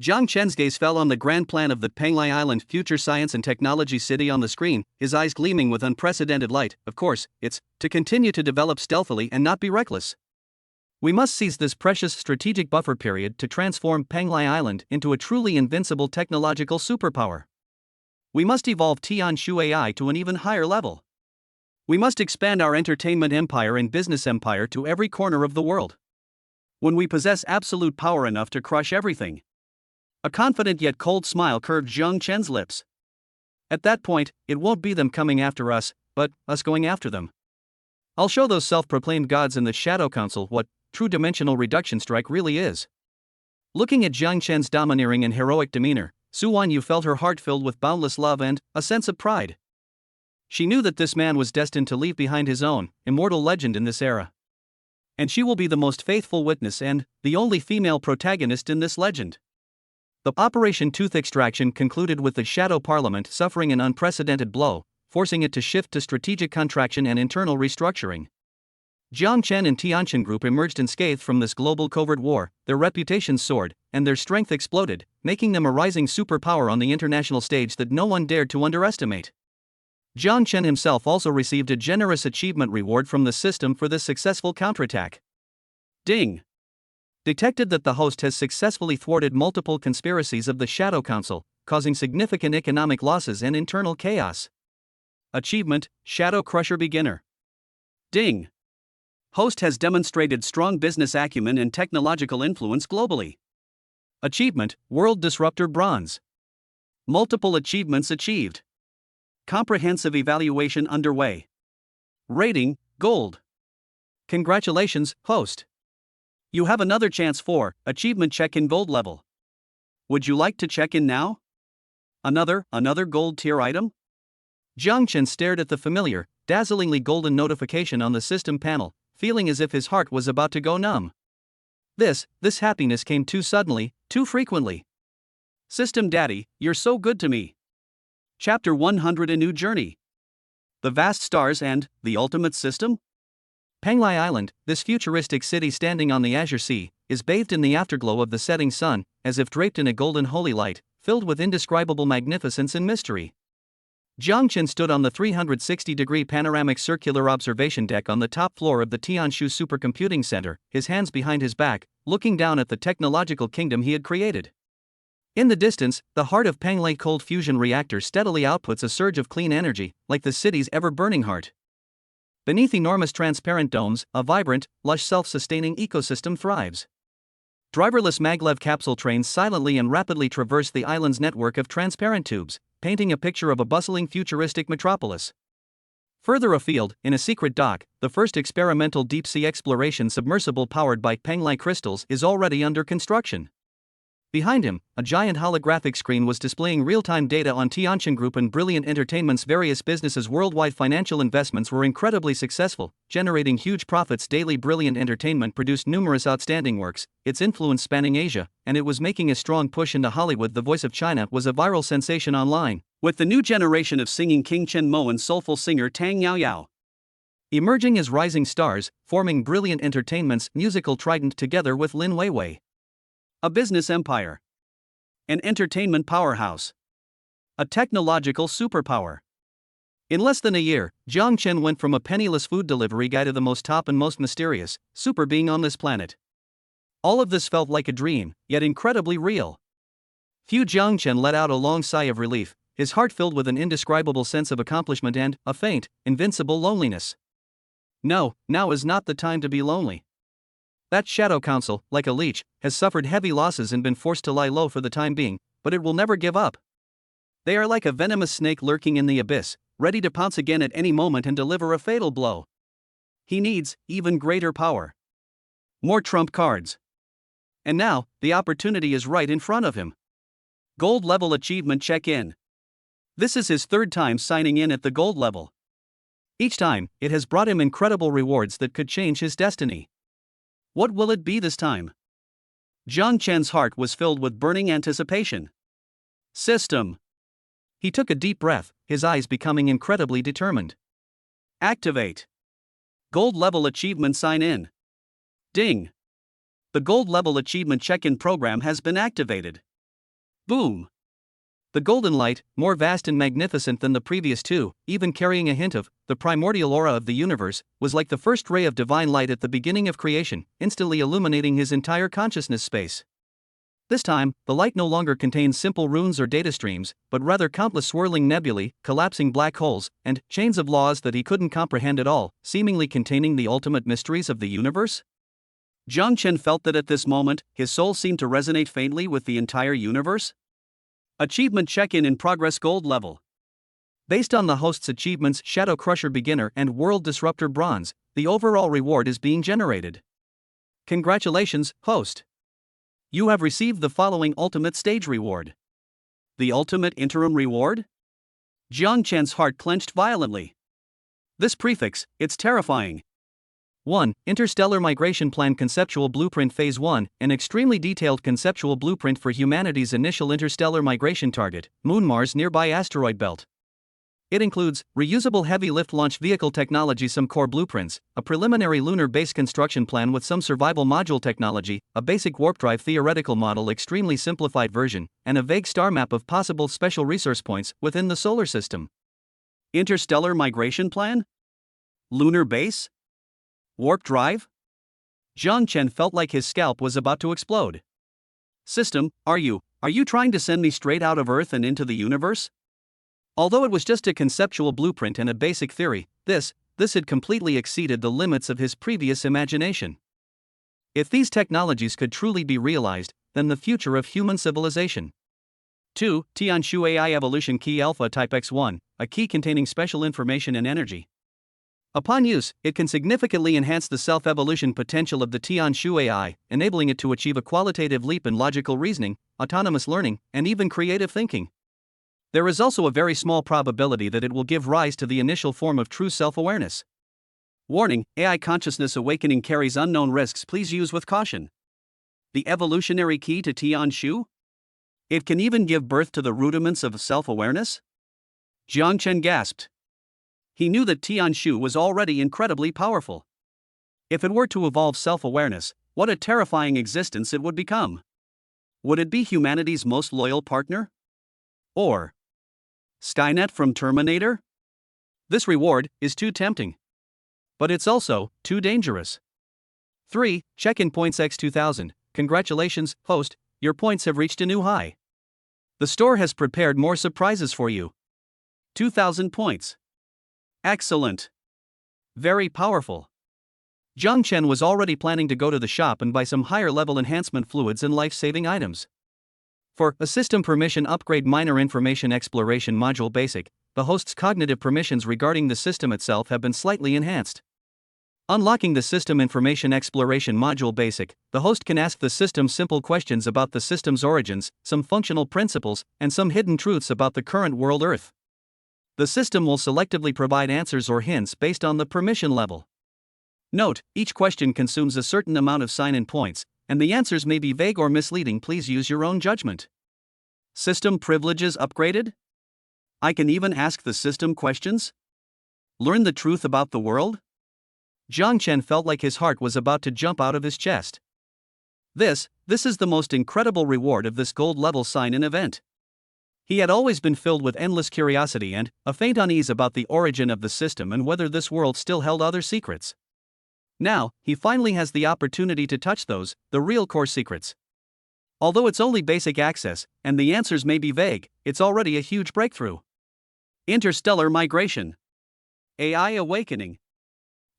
Jiang Chen's gaze fell on the grand plan of the Panglai Island Future Science and Technology City on the screen, his eyes gleaming with unprecedented light. Of course, it's to continue to develop stealthily and not be reckless. We must seize this precious strategic buffer period to transform Panglai Island into a truly invincible technological superpower. We must evolve Tianshu AI to an even higher level. We must expand our entertainment empire and business empire to every corner of the world. When we possess absolute power enough to crush everything. A confident yet cold smile curved Jiang Chen's lips. At that point, it won't be them coming after us, but us going after them. I'll show those self-proclaimed gods in the Shadow Council what true dimensional reduction strike really is. Looking at Jiang Chen's domineering and heroic demeanor, Su Wanyu felt her heart filled with boundless love and a sense of pride. She knew that this man was destined to leave behind his own immortal legend in this era. And she will be the most faithful witness and the only female protagonist in this legend. The Operation Tooth Extraction concluded with the Shadow Parliament suffering an unprecedented blow, forcing it to shift to strategic contraction and internal restructuring. Jiang Chen and Tianqian Group emerged unscathed from this global covert war, their reputations soared, and their strength exploded, making them a rising superpower on the international stage that no one dared to underestimate. Jiang Chen himself also received a generous achievement reward from the system for this successful counterattack. Ding! Detected that the host has successfully thwarted multiple conspiracies of the Shadow Council, causing significant economic losses and internal chaos. Achievement, Shadow Crusher Beginner. Ding! Host has demonstrated strong business acumen and technological influence globally. Achievement, World Disruptor Bronze. Multiple achievements achieved. Comprehensive evaluation underway. Rating, Gold. Congratulations, host. You have another chance for achievement check in gold level. Would you like to check in now? Another gold tier item? Jiang Chen stared at the familiar, dazzlingly golden notification on the system panel, feeling as if his heart was about to go numb. This happiness came too suddenly, too frequently. System Daddy, you're so good to me. Chapter 100: A New Journey. The vast stars and the ultimate system? Panglai Island, this futuristic city standing on the azure sea, is bathed in the afterglow of the setting sun, as if draped in a golden holy light, filled with indescribable magnificence and mystery. Jiangchen stood on the 360-degree panoramic circular observation deck on the top floor of the Tianshu Supercomputing Center, his hands behind his back, looking down at the technological kingdom he had created. In the distance, the heart of Panglei cold fusion reactor steadily outputs a surge of clean energy, like the city's ever-burning heart. Beneath enormous transparent domes, a vibrant, lush self-sustaining ecosystem thrives. Driverless maglev capsule trains silently and rapidly traverse the island's network of transparent tubes, painting a picture of a bustling futuristic metropolis. Further afield, in a secret dock, the first experimental deep-sea exploration submersible powered by Panglei crystals is already under construction. Behind him, a giant holographic screen was displaying real-time data on Tianjin Group and Brilliant Entertainment's various businesses. Worldwide financial investments were incredibly successful, generating huge profits daily. Brilliant Entertainment produced numerous outstanding works, its influence spanning Asia, and it was making a strong push into Hollywood. The Voice of China was a viral sensation online, with the new generation of singing King Chen Mo and soulful singer Tang Yaoyao emerging as rising stars, forming Brilliant Entertainment's musical trident together with Lin Weiwei. A business empire. An entertainment powerhouse. A technological superpower. In less than a year, Jiang Chen went from a penniless food delivery guy to the most top and most mysterious super being on this planet. All of this felt like a dream, yet incredibly real. Jiang Chen let out a long sigh of relief, his heart filled with an indescribable sense of accomplishment and a faint, invincible loneliness. No, now is not the time to be lonely. That Shadow Council, like a leech, has suffered heavy losses and been forced to lie low for the time being, but it will never give up. They are like a venomous snake lurking in the abyss, ready to pounce again at any moment and deliver a fatal blow. He needs even greater power. More trump cards. And now, the opportunity is right in front of him. Gold level achievement check-in. This is his third time signing in at the gold level. Each time, it has brought him incredible rewards that could change his destiny. What will it be this time? Jiang Chen's heart was filled with burning anticipation. System. He took a deep breath, his eyes becoming incredibly determined. Activate. Gold level achievement sign in. Ding. The gold level achievement check-in program has been activated. Boom. The golden light, more vast and magnificent than the previous two, even carrying a hint of the primordial aura of the universe, was like the first ray of divine light at the beginning of creation, instantly illuminating his entire consciousness space. This time, the light no longer contains simple runes or data streams, but rather countless swirling nebulae, collapsing black holes, and chains of laws that he couldn't comprehend at all, seemingly containing the ultimate mysteries of the universe. Jiang Chen felt that at this moment, his soul seemed to resonate faintly with the entire universe. Achievement check-in in progress gold level. Based on the host's achievements Shadow Crusher Beginner and World Disruptor Bronze, the overall reward is being generated. Congratulations, host. You have received the following ultimate stage reward. The ultimate interim reward? Jiang Chen's heart clenched violently. This prefix, it's terrifying. 1. Interstellar Migration Plan Conceptual Blueprint Phase 1, an extremely detailed conceptual blueprint for humanity's initial interstellar migration target, Moon Mars nearby asteroid belt. It includes reusable heavy lift launch vehicle technology, some core blueprints, a preliminary lunar base construction plan with some survival module technology, a basic warp drive theoretical model extremely simplified version, and a vague star map of possible special resource points within the solar system. Interstellar Migration Plan? Lunar base? Warp drive? Jiang Chen felt like his scalp was about to explode. System, are you trying to send me straight out of Earth and into the universe? Although it was just a conceptual blueprint and a basic theory, this had completely exceeded the limits of his previous imagination. If these technologies could truly be realized, then the future of human civilization. 2. Tianshu AI Evolution Key Alpha Type X1, a key containing special information and energy. Upon use, it can significantly enhance the self-evolution potential of the Tianshu AI, enabling it to achieve a qualitative leap in logical reasoning, autonomous learning, and even creative thinking. There is also a very small probability that it will give rise to the initial form of true self-awareness. Warning: AI consciousness awakening carries unknown risks. Please use with caution. The evolutionary key to Tianshu? It can even give birth to the rudiments of self-awareness? Jiang Chen gasped. He knew that Tianshu was already incredibly powerful. If it were to evolve self-awareness, what a terrifying existence it would become. Would it be humanity's most loyal partner? Or Skynet from Terminator? This reward is too tempting. But it's also too dangerous. 3. Check-in points x 2000. Congratulations, host, your points have reached a new high. The store has prepared more surprises for you. 2000 points. Excellent. Very powerful. Jiang Chen was already planning to go to the shop and buy some higher-level enhancement fluids and life-saving items. For a System Permission Upgrade Minor Information Exploration Module Basic, the host's cognitive permissions regarding the system itself have been slightly enhanced. Unlocking the System Information Exploration Module Basic, the host can ask the system simple questions about the system's origins, some functional principles, and some hidden truths about the current world Earth. The system will selectively provide answers or hints based on the permission level. Note, each question consumes a certain amount of sign-in points, and the answers may be vague or misleading. Please use your own judgment. System privileges upgraded? I can even ask the system questions? Learn the truth about the world? Jiang Chen felt like his heart was about to jump out of his chest. This is the most incredible reward of this gold-level sign-in event. He had always been filled with endless curiosity and a faint unease about the origin of the system and whether this world still held other secrets. Now, he finally has the opportunity to touch those, the real core secrets. Although it's only basic access, and the answers may be vague, it's already a huge breakthrough. Interstellar migration. AI awakening.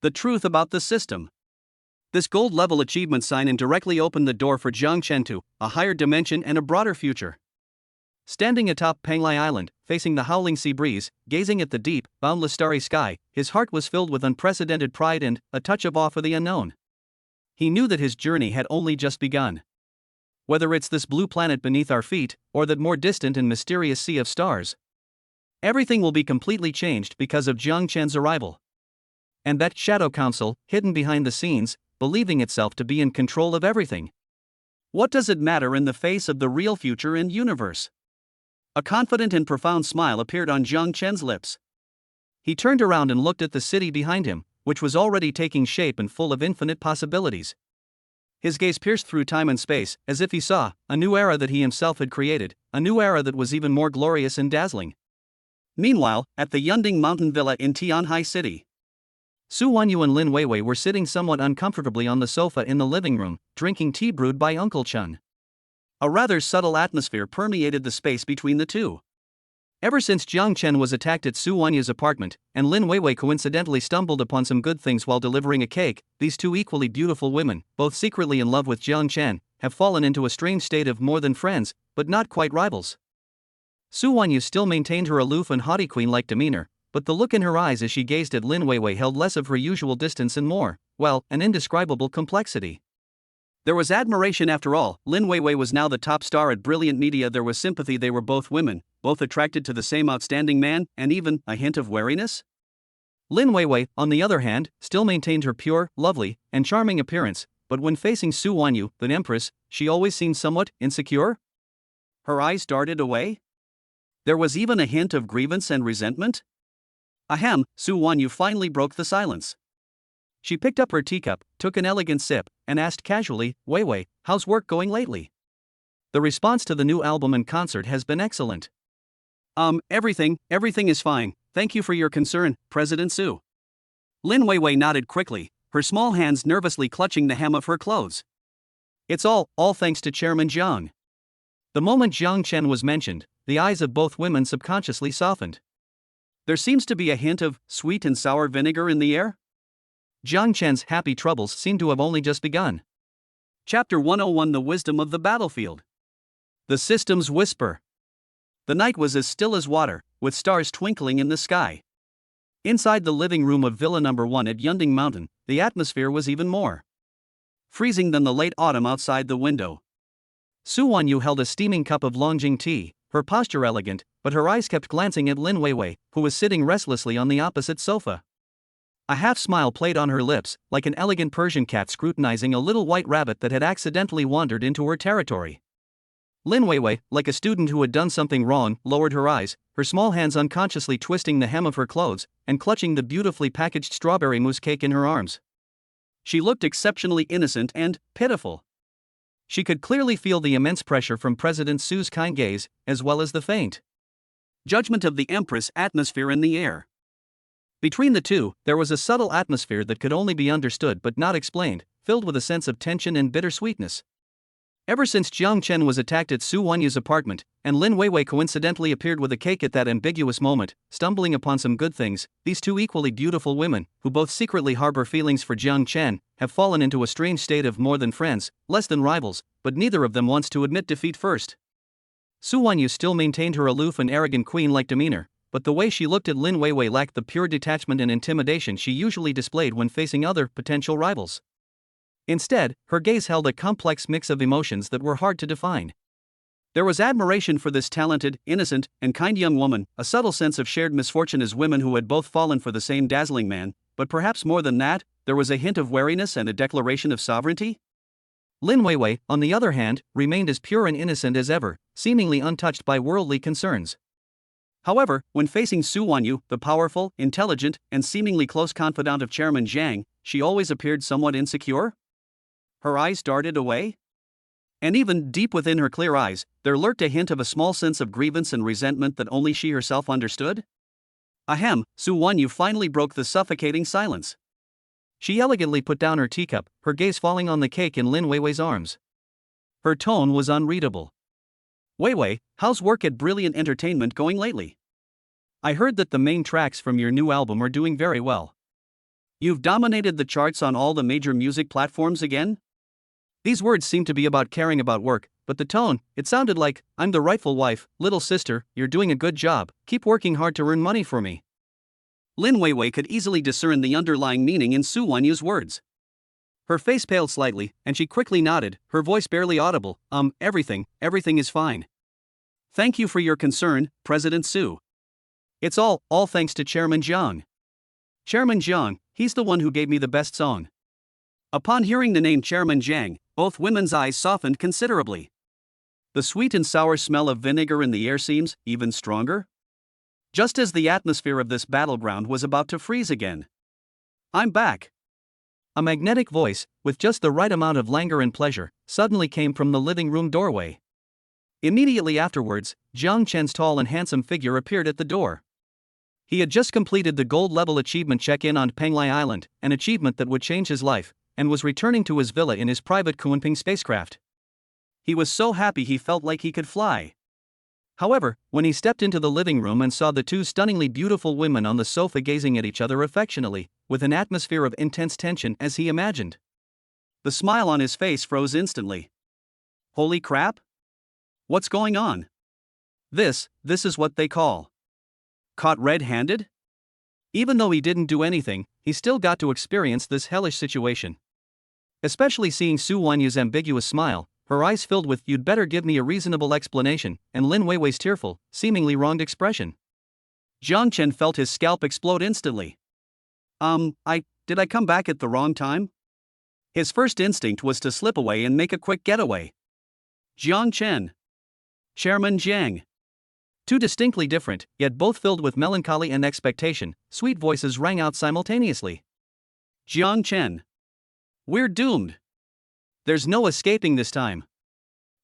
The truth about the system. This gold-level achievement sign-in directly opened the door for Jiang Chen to a higher dimension and a broader future. Standing atop Penglai Island, facing the howling sea breeze, gazing at the deep, boundless starry sky, his heart was filled with unprecedented pride and a touch of awe for the unknown. He knew that his journey had only just begun. Whether it's this blue planet beneath our feet, or that more distant and mysterious sea of stars, everything will be completely changed because of Jiang Chen's arrival. And that Shadow Council, hidden behind the scenes, believing itself to be in control of everything. What does it matter in the face of the real future and universe? A confident and profound smile appeared on Jiang Chen's lips. He turned around and looked at the city behind him, which was already taking shape and full of infinite possibilities. His gaze pierced through time and space, as if he saw a new era that he himself had created, a new era that was even more glorious and dazzling. Meanwhile, at the Yunding Mountain Villa in Tianhai City, Su Wanyu and Lin Weiwei were sitting somewhat uncomfortably on the sofa in the living room, drinking tea brewed by Uncle Chun. A rather subtle atmosphere permeated the space between the two. Ever since Jiang Chen was attacked at Su Wanyu's apartment, and Lin Weiwei coincidentally stumbled upon some good things while delivering a cake, these two equally beautiful women, both secretly in love with Jiang Chen, have fallen into a strange state of more than friends, but not quite rivals. Su Wanyu still maintained her aloof and haughty queen-like demeanor, but the look in her eyes as she gazed at Lin Weiwei held less of her usual distance and more, well, an indescribable complexity. There was admiration after all. Lin Weiwei was now the top star at Brilliant Media. There was sympathy. They were both women, both attracted to the same outstanding man, and even a hint of wariness. Lin Weiwei, on the other hand, still maintained her pure, lovely, and charming appearance, but when facing Su Wanyu, the empress, she always seemed somewhat insecure. Her eyes darted away. There was even a hint of grievance and resentment. Ahem, Su Wanyu finally broke the silence. She picked up her teacup, took an elegant sip, and asked casually, Weiwei, how's work going lately? The response to the new album and concert has been excellent. Everything is fine, thank you for your concern, President Su. Lin Weiwei nodded quickly, her small hands nervously clutching the hem of her clothes. It's all thanks to Chairman Jiang. The moment Jiang Chen was mentioned, the eyes of both women subconsciously softened. There seems to be a hint of sweet and sour vinegar in the air? Jiang Chen's happy troubles seem to have only just begun. Chapter 101: The Wisdom of the Battlefield. The System's Whisper. The night was as still as water, with stars twinkling in the sky. Inside the living room of Villa No. 1 at Yunding Mountain, the atmosphere was even more freezing than the late autumn outside the window. Su Wanyu held a steaming cup of Longjing tea, her posture elegant, but her eyes kept glancing at Lin Weiwei, who was sitting restlessly on the opposite sofa. A half-smile played on her lips, like an elegant Persian cat scrutinizing a little white rabbit that had accidentally wandered into her territory. Lin Weiwei, like a student who had done something wrong, lowered her eyes, her small hands unconsciously twisting the hem of her clothes, and clutching the beautifully packaged strawberry mousse cake in her arms. She looked exceptionally innocent and pitiful. She could clearly feel the immense pressure from President Su's kind gaze, as well as the faint Judgment of the Empress atmosphere in the air. Between the two, there was a subtle atmosphere that could only be understood but not explained, filled with a sense of tension and bittersweetness. Ever since Jiang Chen was attacked at Su Wanyu's apartment, and Lin Weiwei coincidentally appeared with a cake at that ambiguous moment, stumbling upon some good things, these two equally beautiful women, who both secretly harbor feelings for Jiang Chen, have fallen into a strange state of more than friends, less than rivals, but neither of them wants to admit defeat first. Su Wanyu still maintained her aloof and arrogant queen-like demeanor, but the way she looked at Lin Weiwei lacked the pure detachment and intimidation she usually displayed when facing other potential rivals. Instead, her gaze held a complex mix of emotions that were hard to define. There was admiration for this talented, innocent, and kind young woman, a subtle sense of shared misfortune as women who had both fallen for the same dazzling man, but perhaps more than that, there was a hint of wariness and a declaration of sovereignty. Lin Weiwei, on the other hand, remained as pure and innocent as ever, seemingly untouched by worldly concerns. However, when facing Su Wanyu, the powerful, intelligent, and seemingly close confidant of Chairman Zhang, she always appeared somewhat insecure. Her eyes darted away. And even deep within her clear eyes, there lurked a hint of a small sense of grievance and resentment that only she herself understood. Ahem, Su Wanyu finally broke the suffocating silence. She elegantly put down her teacup, her gaze falling on the cake in Lin Weiwei's arms. Her tone was unreadable. Weiwei, how's work at Brilliant Entertainment going lately? I heard that the main tracks from your new album are doing very well. You've dominated the charts on all the major music platforms again? These words seemed to be about caring about work, but the tone, it sounded like, I'm the rightful wife, little sister, you're doing a good job, keep working hard to earn money for me. Lin Weiwei could easily discern the underlying meaning in Su Wanyu's words. Her face paled slightly, and she quickly nodded, her voice barely audible, everything is fine. Thank you for your concern, President Su. It's all thanks to Chairman Zhang. Chairman Zhang, he's the one who gave me the best song. Upon hearing the name Chairman Zhang, both women's eyes softened considerably. The sweet and sour smell of vinegar in the air seems even stronger. Just as the atmosphere of this battleground was about to freeze again. I'm back. A magnetic voice, with just the right amount of languor and pleasure, suddenly came from the living room doorway. Immediately afterwards, Jiang Chen's tall and handsome figure appeared at the door. He had just completed the gold-level achievement check-in on Penglai Island, an achievement that would change his life, and was returning to his villa in his private Kunping spacecraft. He was so happy he felt like he could fly. However, when he stepped into the living room and saw the two stunningly beautiful women on the sofa gazing at each other affectionately, with an atmosphere of intense tension as he imagined, the smile on his face froze instantly. Holy crap? What's going on? This is what they call caught red-handed? Even though he didn't do anything, he still got to experience this hellish situation. Especially seeing Su Wanyu's ambiguous smile, her eyes filled with "you'd better give me a reasonable explanation," and Lin Weiwei's tearful, seemingly wronged expression. Jiang Chen felt his scalp explode instantly. Did I come back at the wrong time? His first instinct was to slip away and make a quick getaway. Jiang Chen. Chairman Zhang. Two distinctly different, yet both filled with melancholy and expectation, sweet voices rang out simultaneously. Jiang Chen. We're doomed. There's no escaping this time.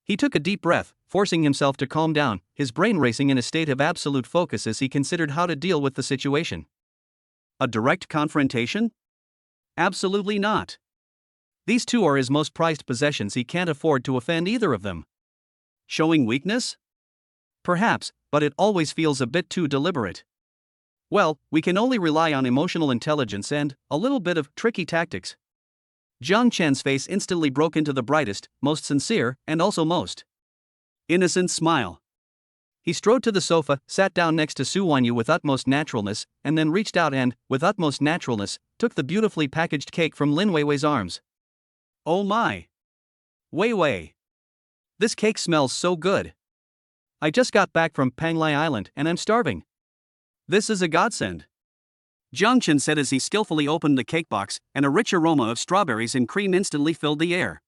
He took a deep breath, forcing himself to calm down, his brain racing in a state of absolute focus as he considered how to deal with the situation. A direct confrontation? Absolutely not. These two are his most prized possessions, he can't afford to offend either of them. Showing weakness? Perhaps, but it always feels a bit too deliberate. Well, we can only rely on emotional intelligence and a little bit of tricky tactics. Jiang Chen's face instantly broke into the brightest, most sincere, and also most innocent smile. He strode to the sofa, sat down next to Su Wanyu with utmost naturalness, and then reached out and, with utmost naturalness, took the beautifully packaged cake from Lin Weiwei's arms. Oh my! Weiwei! This cake smells so good. I just got back from Penglai Island and I'm starving. This is a godsend. Jiang Chen said as he skillfully opened the cake box, and a rich aroma of strawberries and cream instantly filled the air.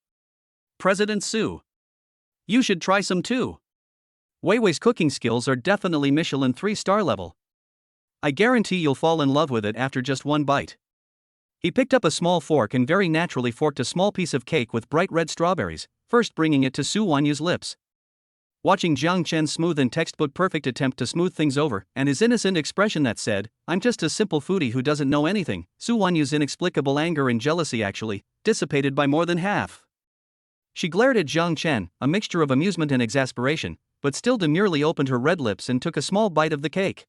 President Su. You should try some too. Weiwei's cooking skills are definitely Michelin 3-star level. I guarantee you'll fall in love with it after just one bite. He picked up a small fork and very naturally forked a small piece of cake with bright red strawberries, first bringing it to Su Wanyu's lips. Watching Jiang Chen's smooth and textbook-perfect attempt to smooth things over, and his innocent expression that said, "I'm just a simple foodie who doesn't know anything," Su Wanyu's inexplicable anger and jealousy actually dissipated by more than half. She glared at Jiang Chen, a mixture of amusement and exasperation, but still demurely opened her red lips and took a small bite of the cake.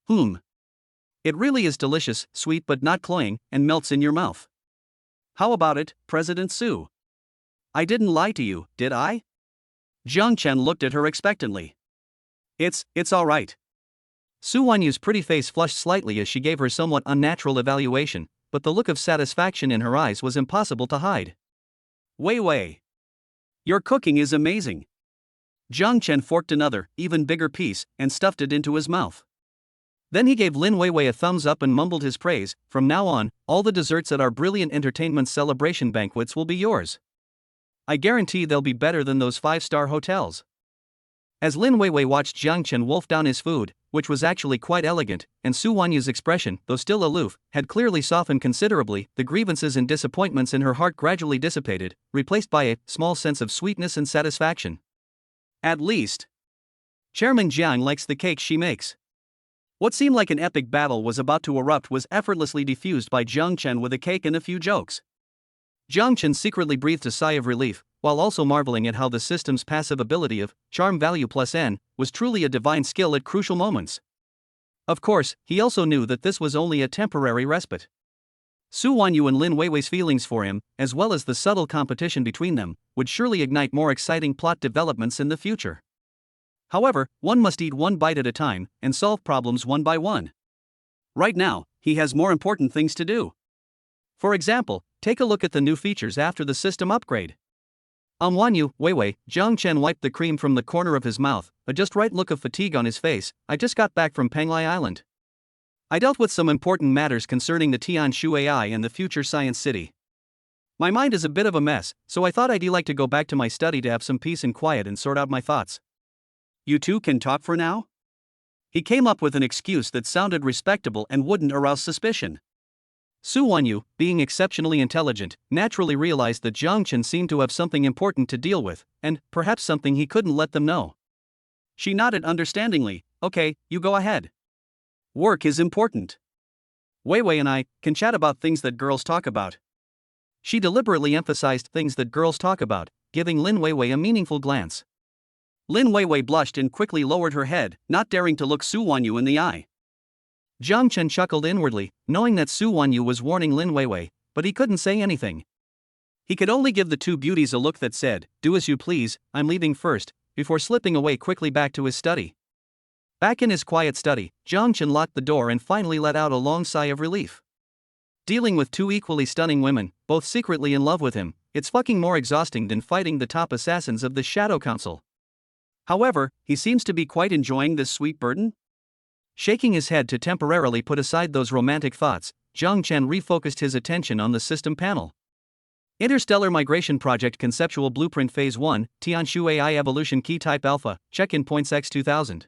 It really is delicious, sweet but not cloying, and melts in your mouth. How about it, President Su? I didn't lie to you, did I? Jiang Chen looked at her expectantly. It's all right. Su Wanyu's pretty face flushed slightly as she gave her somewhat unnatural evaluation, but the look of satisfaction in her eyes was impossible to hide. Wei. Your cooking is amazing. Jiang Chen forked another, even bigger piece, and stuffed it into his mouth. Then he gave Lin Weiwei a thumbs up and mumbled his praise. From now on, all the desserts at our brilliant entertainment celebration banquets will be yours. I guarantee they'll be better than those 5-star hotels. As Lin Weiwei watched Jiang Chen wolf down his food, which was actually quite elegant, and Su Wanyu's expression, though still aloof, had clearly softened considerably, the grievances and disappointments in her heart gradually dissipated, replaced by a small sense of sweetness and satisfaction. At least, Chairman Jiang likes the cake she makes. What seemed like an epic battle was about to erupt was effortlessly diffused by Jiang Chen with a cake and a few jokes. Jiang Chen secretly breathed a sigh of relief, while also marveling at how the system's passive ability of charm value plus N was truly a divine skill at crucial moments. Of course, he also knew that this was only a temporary respite. Su Wanyu and Lin Weiwei's feelings for him, as well as the subtle competition between them, would surely ignite more exciting plot developments in the future. However, one must eat one bite at a time and solve problems one by one. Right now, he has more important things to do. For example, take a look at the new features after the system upgrade. Wanyu, Weiwei, Jiang Chen wiped the cream from the corner of his mouth, a just right look of fatigue on his face. I just got back from Penglai Island. I dealt with some important matters concerning the Tianshu AI and the future science city. My mind is a bit of a mess, so I thought I'd like to go back to my study to have some peace and quiet and sort out my thoughts. You two can talk for now? He came up with an excuse that sounded respectable and wouldn't arouse suspicion. Su Wanyu, being exceptionally intelligent, naturally realized that Jiang Chen seemed to have something important to deal with, and perhaps something he couldn't let them know. She nodded understandingly. Okay, you go ahead. Work is important. Weiwei and I can chat about things that girls talk about. She deliberately emphasized things that girls talk about, giving Lin Weiwei a meaningful glance. Lin Weiwei blushed and quickly lowered her head, not daring to look Su Wanyu in the eye. Jiang Chen chuckled inwardly, knowing that Su Wanyu was warning Lin Weiwei, but he couldn't say anything. He could only give the two beauties a look that said, "Do as you please, I'm leaving first," before slipping away quickly back to his study. Back in his quiet study, Jiang Chen locked the door and finally let out a long sigh of relief. Dealing with two equally stunning women, both secretly in love with him, it's fucking more exhausting than fighting the top assassins of the Shadow Council. However, he seems to be quite enjoying this sweet burden. Shaking his head to temporarily put aside those romantic thoughts, Jiang Chen refocused his attention on the system panel. Interstellar Migration Project Conceptual Blueprint Phase 1, Tianshu AI Evolution Key Type Alpha, Check-in Points X2000.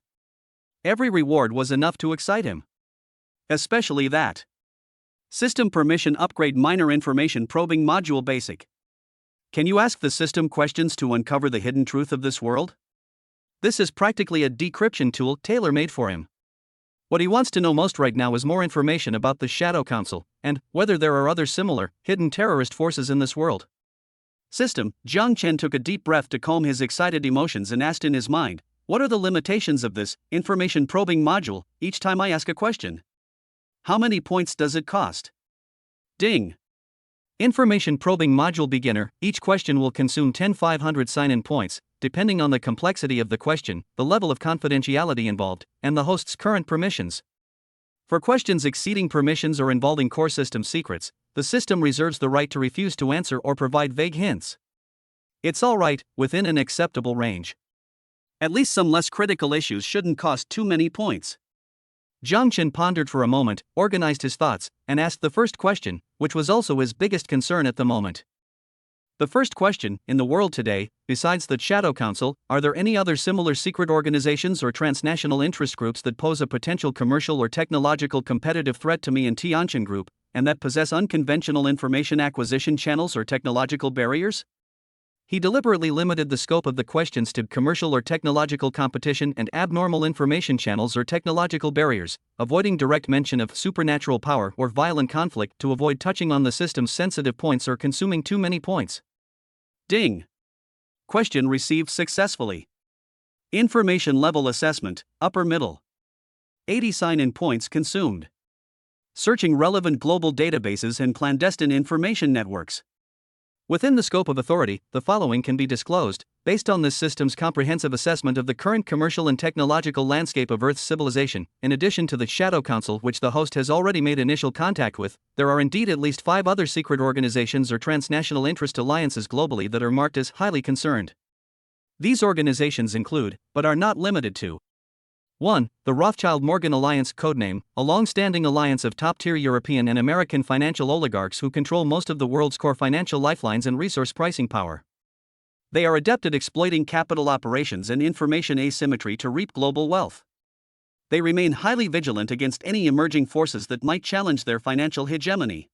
Every reward was enough to excite him. Especially that. System Permission Upgrade Minor Information Probing Module Basic. Can you ask the system questions to uncover the hidden truth of this world? This is practically a decryption tool tailor-made for him. What he wants to know most right now is more information about the Shadow Council, and whether there are other similar, hidden terrorist forces in this world. System, Jiang Chen took a deep breath to calm his excited emotions and asked in his mind, what are the limitations of this information probing module each time I ask a question? How many points does it cost? Ding. Information probing module beginner, each question will consume 10,500 sign-in points, depending on the complexity of the question, the level of confidentiality involved, and the host's current permissions. For questions exceeding permissions or involving core system secrets, the system reserves the right to refuse to answer or provide vague hints. It's alright, within an acceptable range. At least some less critical issues shouldn't cost too many points. Jiang Chen pondered for a moment, organized his thoughts, and asked the first question, which was also his biggest concern at the moment. The first question, in the world today, besides the Shadow Council, are there any other similar secret organizations or transnational interest groups that pose a potential commercial or technological competitive threat to me and Tianjin Group, and that possess unconventional information acquisition channels or technological barriers? He deliberately limited the scope of the questions to commercial or technological competition and abnormal information channels or technological barriers, avoiding direct mention of supernatural power or violent conflict to avoid touching on the system's sensitive points or consuming too many points. Ding! Question received successfully. Information level assessment, upper middle. 80 sign-in points consumed. Searching relevant global databases and clandestine information networks. Within the scope of authority, the following can be disclosed, based on this system's comprehensive assessment of the current commercial and technological landscape of Earth's civilization. In addition to the Shadow Council, which the host has already made initial contact with, there are indeed at least 5 other secret organizations or transnational interest alliances globally that are marked as highly concerned. These organizations include, but are not limited to: 1. The Rothschild-Morgan Alliance, codename, a long-standing alliance of top-tier European and American financial oligarchs who control most of the world's core financial lifelines and resource pricing power. They are adept at exploiting capital operations and information asymmetry to reap global wealth. They remain highly vigilant against any emerging forces that might challenge their financial hegemony.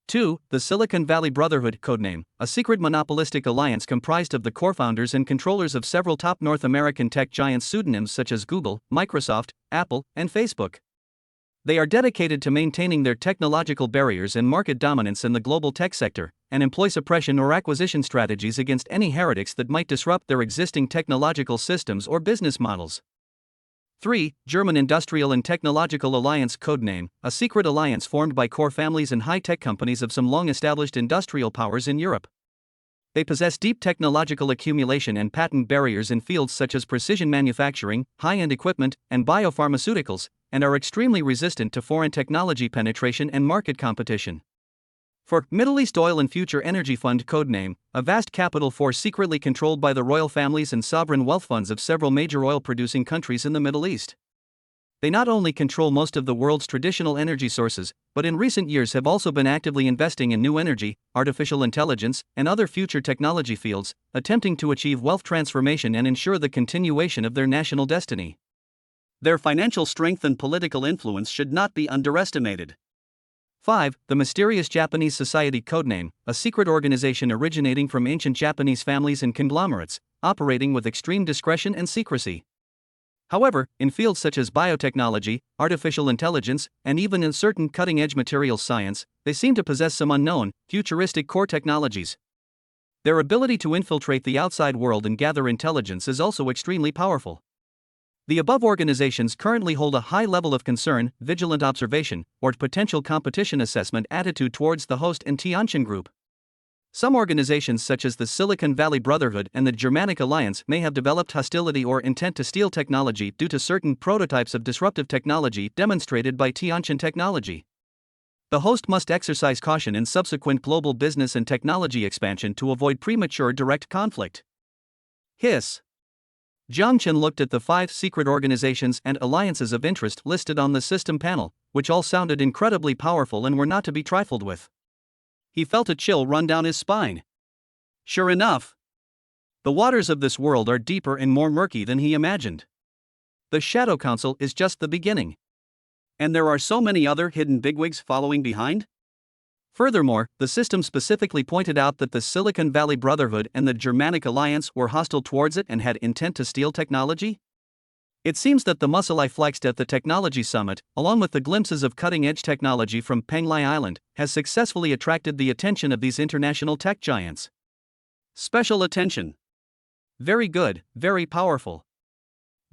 2. The Silicon Valley Brotherhood, codename, a secret monopolistic alliance comprised of the core founders and controllers of several top North American tech giants, pseudonyms such as Google, Microsoft, Apple, and Facebook. They are dedicated to maintaining their technological barriers and market dominance in the global tech sector, and employ suppression or acquisition strategies against any heretics that might disrupt their existing technological systems or business models. 3. German Industrial and Technological Alliance, codename, a secret alliance formed by core families and high-tech companies of some long-established industrial powers in Europe. They possess deep technological accumulation and patent barriers in fields such as precision manufacturing, high-end equipment, and biopharmaceuticals, and are extremely resistant to foreign technology penetration and market competition. 4. Middle East Oil and Future Energy Fund, codename, a vast capital force secretly controlled by the royal families and sovereign wealth funds of several major oil-producing countries in the Middle East. They not only control most of the world's traditional energy sources, but in recent years have also been actively investing in new energy, artificial intelligence, and other future technology fields, attempting to achieve wealth transformation and ensure the continuation of their national destiny. Their financial strength and political influence should not be underestimated. 5. The Mysterious Japanese Society, codename, a secret organization originating from ancient Japanese families and conglomerates, operating with extreme discretion and secrecy. However, in fields such as biotechnology, artificial intelligence, and even in certain cutting-edge materials science, they seem to possess some unknown, futuristic core technologies. Their ability to infiltrate the outside world and gather intelligence is also extremely powerful. The above organizations currently hold a high level of concern, vigilant observation, or potential competition assessment attitude towards the host and Tianjin Group. Some organizations such as the Silicon Valley Brotherhood and the Germanic Alliance may have developed hostility or intent to steal technology due to certain prototypes of disruptive technology demonstrated by Tianjin Technology. The host must exercise caution in subsequent global business and technology expansion to avoid premature direct conflict. Hiss. Jiang Chen looked at the 5 secret organizations and alliances of interest listed on the system panel, which all sounded incredibly powerful and were not to be trifled with. He felt a chill run down his spine. Sure enough, the waters of this world are deeper and more murky than he imagined. The Shadow Council is just the beginning. And there are so many other hidden bigwigs following behind? Furthermore, the system specifically pointed out that the Silicon Valley Brotherhood and the Germanic Alliance were hostile towards it and had intent to steal technology? It seems that the muscle I flexed at the Technology Summit, along with the glimpses of cutting-edge technology from Penglai Island, has successfully attracted the attention of these international tech giants. Special attention. Very good, very powerful.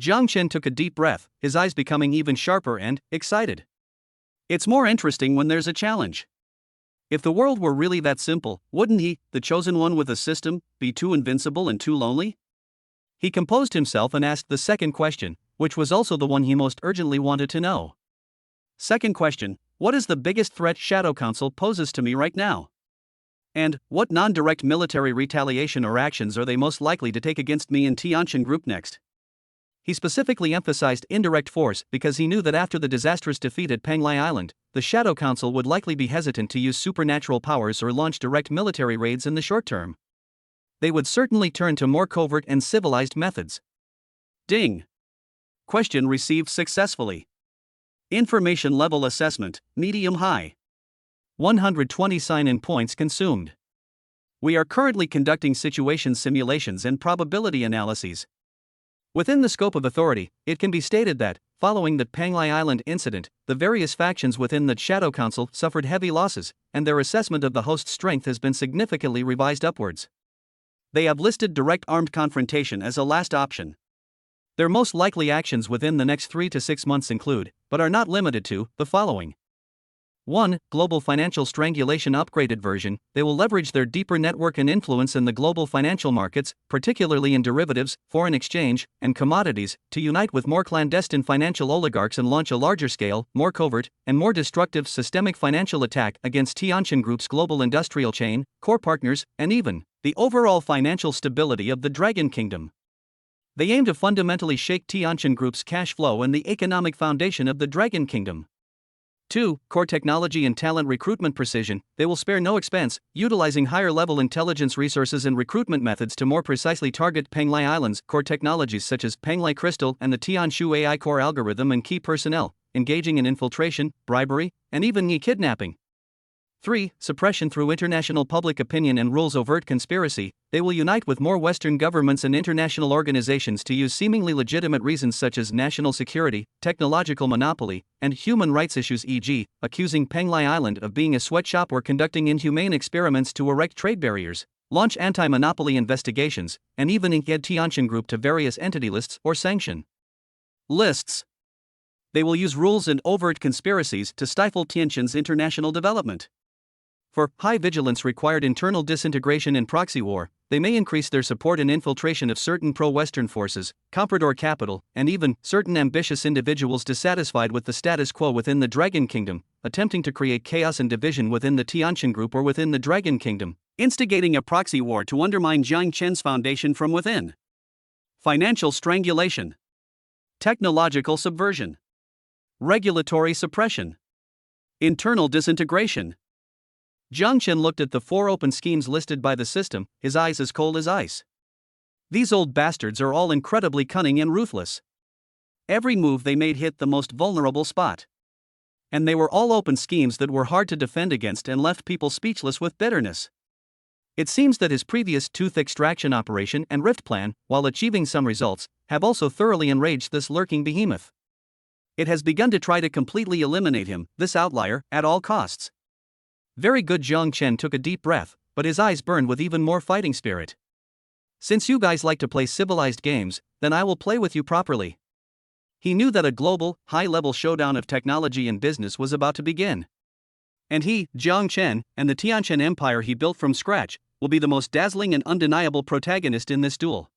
Jiang Chen took a deep breath, his eyes becoming even sharper and excited. It's more interesting when there's a challenge. If the world were really that simple, wouldn't he, the chosen one with a system, be too invincible and too lonely? He composed himself and asked the second question, which was also the one he most urgently wanted to know. Second question: what is the biggest threat Shadow Council poses to me right now? And what non-direct military retaliation or actions are they most likely to take against me and Tianjin Group next? He specifically emphasized indirect force because he knew that after the disastrous defeat at Penglai Island, the Shadow Council would likely be hesitant to use supernatural powers or launch direct military raids in the short term. They would certainly turn to more covert and civilized methods. Ding! Question received successfully. Information level assessment, medium-high. 120 sign-in points consumed. We are currently conducting situation simulations and probability analyses. Within the scope of authority, it can be stated that, following the Panglai Island incident, the various factions within the Shadow Council suffered heavy losses, and their assessment of the host's strength has been significantly revised upwards. They have listed direct armed confrontation as a last option. Their most likely actions within the next 3 to 6 months include, but are not limited to, the following. 1. Global Financial Strangulation Upgraded Version. They will leverage their deeper network and influence in the global financial markets, particularly in derivatives, foreign exchange, and commodities, to unite with more clandestine financial oligarchs and launch a larger scale, more covert, and more destructive systemic financial attack against Tianqin Group's global industrial chain, core partners, and even the overall financial stability of the Dragon Kingdom. They aim to fundamentally shake Tianqin Group's cash flow and the economic foundation of the Dragon Kingdom. 2. Core technology and talent recruitment precision. They will spare no expense, utilizing higher-level intelligence resources and recruitment methods to more precisely target Panglai Island's core technologies such as Panglai Crystal and the Tianshu AI core algorithm and key personnel, engaging in infiltration, bribery, and even kidnapping. 3. Suppression through international public opinion and rules. Overt conspiracy. They will unite with more Western governments and international organizations to use seemingly legitimate reasons such as national security, technological monopoly, and human rights issues, e.g., accusing Panglai Island of being a sweatshop or conducting inhumane experiments to erect trade barriers, launch anti-monopoly investigations, and even add Tianqin Group to various entity lists or sanction lists. They will use rules and overt conspiracies to stifle Tianqin's international development. For high vigilance required internal disintegration and proxy war, they may increase their support and infiltration of certain pro-Western forces, comprador capital, and even certain ambitious individuals dissatisfied with the status quo within the Dragon Kingdom, attempting to create chaos and division within the Tianqin Group or within the Dragon Kingdom, instigating a proxy war to undermine Jiang Chen's foundation from within. Financial strangulation, technological subversion, regulatory suppression, internal disintegration. Jiang Chen looked at the 4 open schemes listed by the system, his eyes as cold as ice. These old bastards are all incredibly cunning and ruthless. Every move they made hit the most vulnerable spot. And they were all open schemes that were hard to defend against and left people speechless with bitterness. It seems that his previous tooth extraction operation and rift plan, while achieving some results, have also thoroughly enraged this lurking behemoth. It has begun to try to completely eliminate him, this outlier, at all costs. Very good. Jiang Chen took a deep breath, but his eyes burned with even more fighting spirit. Since you guys like to play civilized games, then I will play with you properly. He knew that a global, high-level showdown of technology and business was about to begin. And he, Jiang Chen, and the Tianqin Empire he built from scratch, will be the most dazzling and undeniable protagonist in this duel.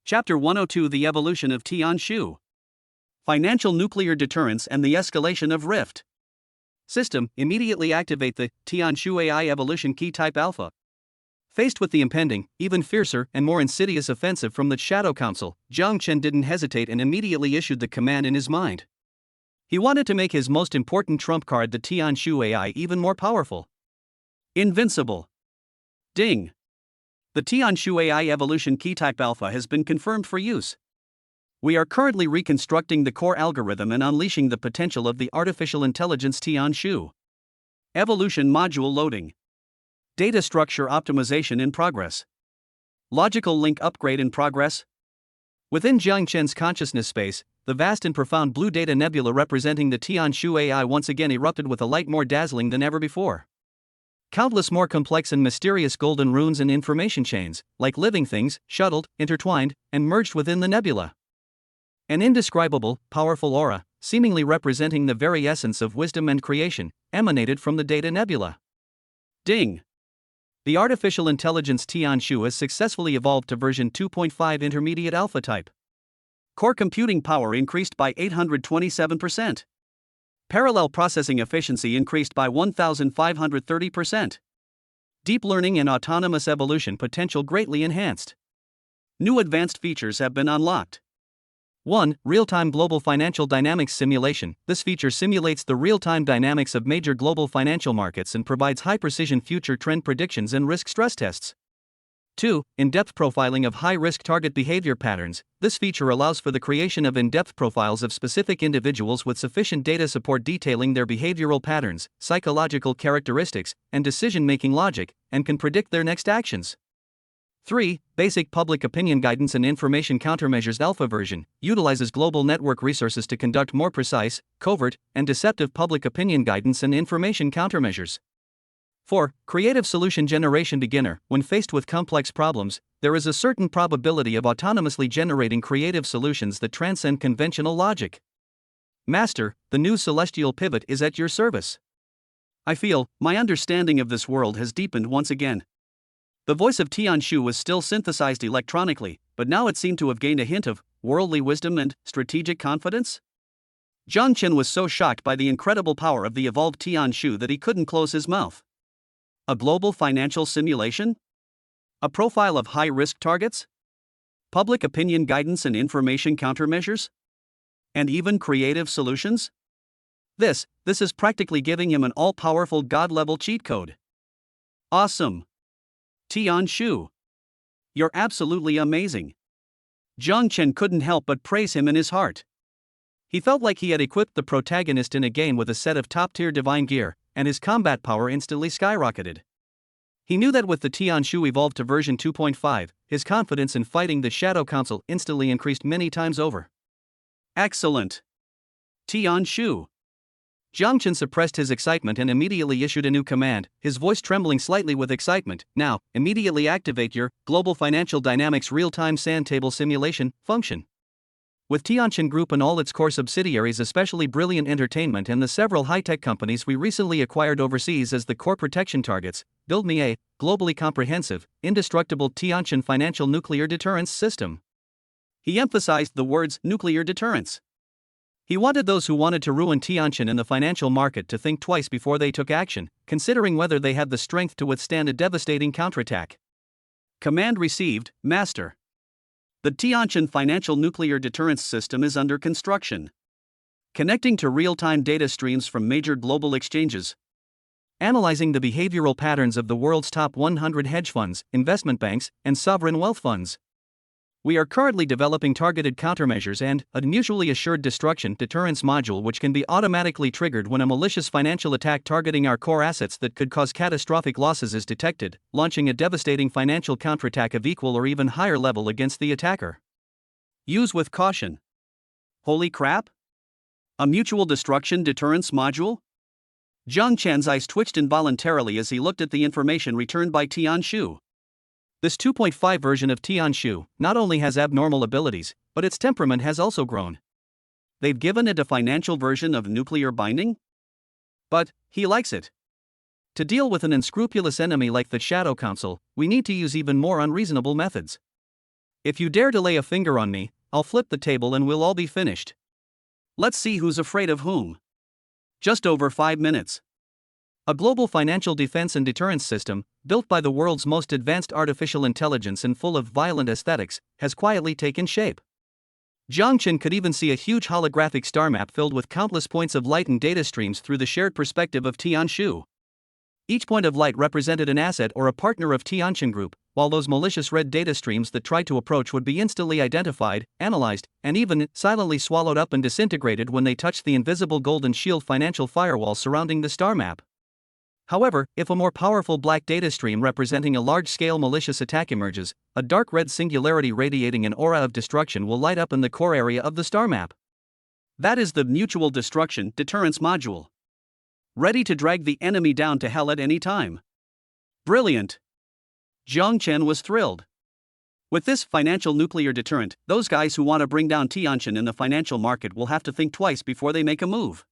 Chapter 102: The Evolution of Tianshu. Financial nuclear deterrence and the escalation of rift. System, immediately activate the Tianshu AI Evolution Key Type Alpha. Faced with the impending, even fiercer and more insidious offensive from the Shadow Council, Jiang Chen didn't hesitate and immediately issued the command in his mind. He wanted to make his most important trump card, the Tianshu AI, even more powerful. Invincible. Ding. The Tianshu AI Evolution Key Type Alpha has been confirmed for use. We are currently reconstructing the core algorithm and unleashing the potential of the artificial intelligence Tianshu. Evolution module loading. Data structure optimization in progress. Logical link upgrade in progress. Within Jiang Chen's consciousness space, the vast and profound blue data nebula representing the Tianshu AI once again erupted with a light more dazzling than ever before. Countless more complex and mysterious golden runes and information chains, like living things, shuttled, intertwined, and merged within the nebula. An indescribable, powerful aura, seemingly representing the very essence of wisdom and creation, emanated from the data nebula. Ding! The artificial intelligence Tianshu has successfully evolved to version 2.5 intermediate alpha type. Core computing power increased by 827%. Parallel processing efficiency increased by 1,530%. Deep learning and autonomous evolution potential greatly enhanced. New advanced features have been unlocked. 1. Real-time global financial dynamics simulation. This feature simulates the real-time dynamics of major global financial markets and provides high-precision future trend predictions and risk stress tests. 2. In-depth profiling of high-risk target behavior patterns. This feature allows for the creation of in-depth profiles of specific individuals with sufficient data support detailing their behavioral patterns, psychological characteristics, and decision-making logic, and can predict their next actions. 3. Basic public opinion guidance and information countermeasures. Alpha version utilizes global network resources to conduct more precise, covert, and deceptive public opinion guidance and information countermeasures. 4. Creative solution generation. Beginner. When faced with complex problems, there is a certain probability of autonomously generating creative solutions that transcend conventional logic. Master. The new celestial pivot is at your service. I feel my understanding of this world has deepened once again. The voice of Tian Shu was still synthesized electronically, but now it seemed to have gained a hint of worldly wisdom and strategic confidence. Jiang Chen was so shocked by the incredible power of the evolved Tian Shu that he couldn't close his mouth. A global financial simulation? A profile of high-risk targets? Public opinion guidance and information countermeasures? And even creative solutions? This is practically giving him an all-powerful God-level cheat code. Awesome! Tian Shu. You're absolutely amazing. Jiang Chen couldn't help but praise him in his heart. He felt like he had equipped the protagonist in a game with a set of top-tier divine gear, and his combat power instantly skyrocketed. He knew that with the Tian Shu evolved to version 2.5, his confidence in fighting the Shadow Council instantly increased many times over. Excellent! Tian Shu. Jiang Chen suppressed his excitement and immediately issued a new command, his voice trembling slightly with excitement. Now, immediately activate your Global Financial Dynamics Real-Time Sand Table Simulation function. With Tianchen Group and all its core subsidiaries, especially Brilliant Entertainment and the several high-tech companies we recently acquired overseas as the core protection targets, build me a globally comprehensive, indestructible Tianchen financial nuclear deterrence system. He emphasized the words nuclear deterrence. He wanted those who wanted to ruin Tianchen in the financial market to think twice before they took action, considering whether they had the strength to withstand a devastating counterattack. Command received, Master. The Tianchen Financial Nuclear Deterrence System is under construction. Connecting to real-time data streams from major global exchanges. Analyzing the behavioral patterns of the world's top 100 hedge funds, investment banks, and sovereign wealth funds. We are currently developing targeted countermeasures and a mutually assured destruction deterrence module which can be automatically triggered when a malicious financial attack targeting our core assets that could cause catastrophic losses is detected, launching a devastating financial counterattack of equal or even higher level against the attacker. Use with caution. Holy crap! A mutual destruction deterrence module? Jiang Chen's eyes twitched involuntarily as he looked at the information returned by Tian Shu. This 2.5 version of Tian Shu not only has abnormal abilities, but its temperament has also grown. They've given it a financial version of nuclear binding? But he likes it. To deal with an unscrupulous enemy like the Shadow Council, we need to use even more unreasonable methods. If you dare to lay a finger on me, I'll flip the table and we'll all be finished. Let's see who's afraid of whom. Just over 5 minutes. A global financial defense and deterrence system, built by the world's most advanced artificial intelligence and full of violent aesthetics, has quietly taken shape. Jiang Chen could even see a huge holographic star map filled with countless points of light and data streams through the shared perspective of Tian Shu. Each point of light represented an asset or a partner of Tianchen Group, while those malicious red data streams that tried to approach would be instantly identified, analyzed, and even silently swallowed up and disintegrated when they touched the invisible golden shield financial firewall surrounding the star map. However, if a more powerful black data stream representing a large-scale malicious attack emerges, a dark red singularity radiating an aura of destruction will light up in the core area of the star map. That is the Mutual Destruction Deterrence Module. Ready to drag the enemy down to hell at any time. Brilliant! Jiang Chen was thrilled. With this financial nuclear deterrent, those guys who want to bring down Tianchen in the financial market will have to think twice before they make a move.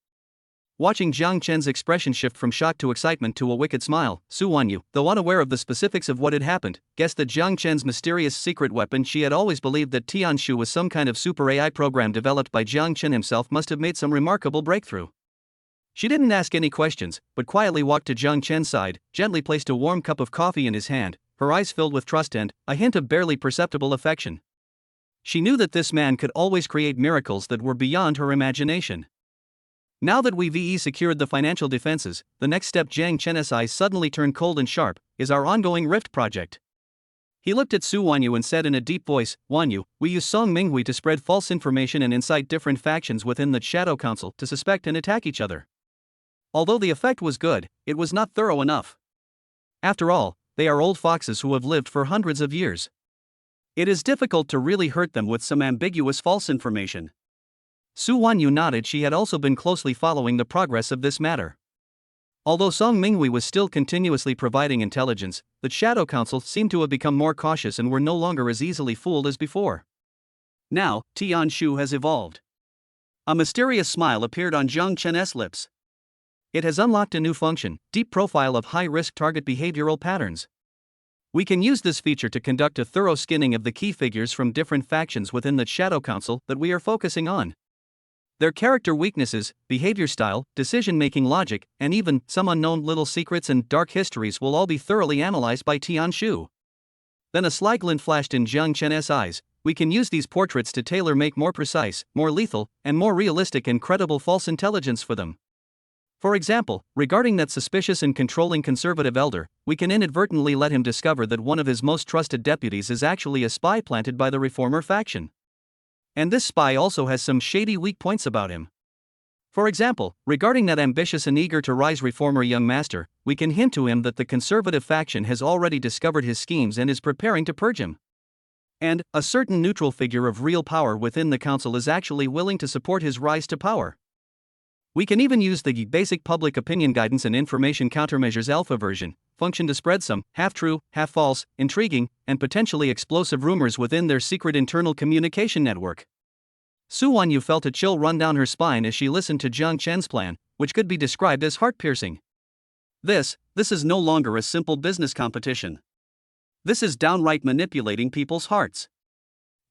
Watching Jiang Chen's expression shift from shock to excitement to a wicked smile, Su Wanyu, though unaware of the specifics of what had happened, guessed that Jiang Chen's mysterious secret weapon. She had always believed that Tian Shu was some kind of super AI program developed by Jiang Chen himself. Must have made some remarkable breakthrough. She didn't ask any questions, but quietly walked to Jiang Chen's side, gently placed a warm cup of coffee in his hand, her eyes filled with trust and a hint of barely perceptible affection. She knew that this man could always create miracles that were beyond her imagination. Now that we've secured the financial defenses, the next step, Jiang Chen's eyes suddenly turned cold and sharp, is our ongoing Rift project. He looked at Su Wanyu and said in a deep voice, "Wanyu, we use Song Minghui to spread false information and incite different factions within the Shadow Council to suspect and attack each other. Although the effect was good, it was not thorough enough. After all, they are old foxes who have lived for hundreds of years. It is difficult to really hurt them with some ambiguous false information." Su Wanyu nodded. She had also been closely following the progress of this matter. Although Song Minghui was still continuously providing intelligence, the Shadow Council seemed to have become more cautious and were no longer as easily fooled as before. Now, Tian Shu has evolved. A mysterious smile appeared on Jiang Chen's lips. It has unlocked a new function, deep profile of high-risk target behavioral patterns. We can use this feature to conduct a thorough skinning of the key figures from different factions within the Shadow Council that we are focusing on. Their character weaknesses, behavior style, decision-making logic, and even some unknown little secrets and dark histories will all be thoroughly analyzed by Tian Shu. Then a sly glint flashed in Jiang Chen's eyes. We can use these portraits to tailor-make more precise, more lethal, and more realistic and credible false intelligence for them. For example, regarding that suspicious and controlling conservative elder, we can inadvertently let him discover that one of his most trusted deputies is actually a spy planted by the reformer faction. And this spy also has some shady weak points about him. For example, regarding that ambitious and eager to rise reformer young master, we can hint to him that the conservative faction has already discovered his schemes and is preparing to purge him. And a certain neutral figure of real power within the council is actually willing to support his rise to power. We can even use the basic public opinion guidance and information countermeasures alpha version function to spread some half-true, half-false, intriguing, and potentially explosive rumors within their secret internal communication network. Su Wanyu felt a chill run down her spine as she listened to Jiang Chen's plan, which could be described as heart-piercing. This is no longer a simple business competition. This is downright manipulating people's hearts.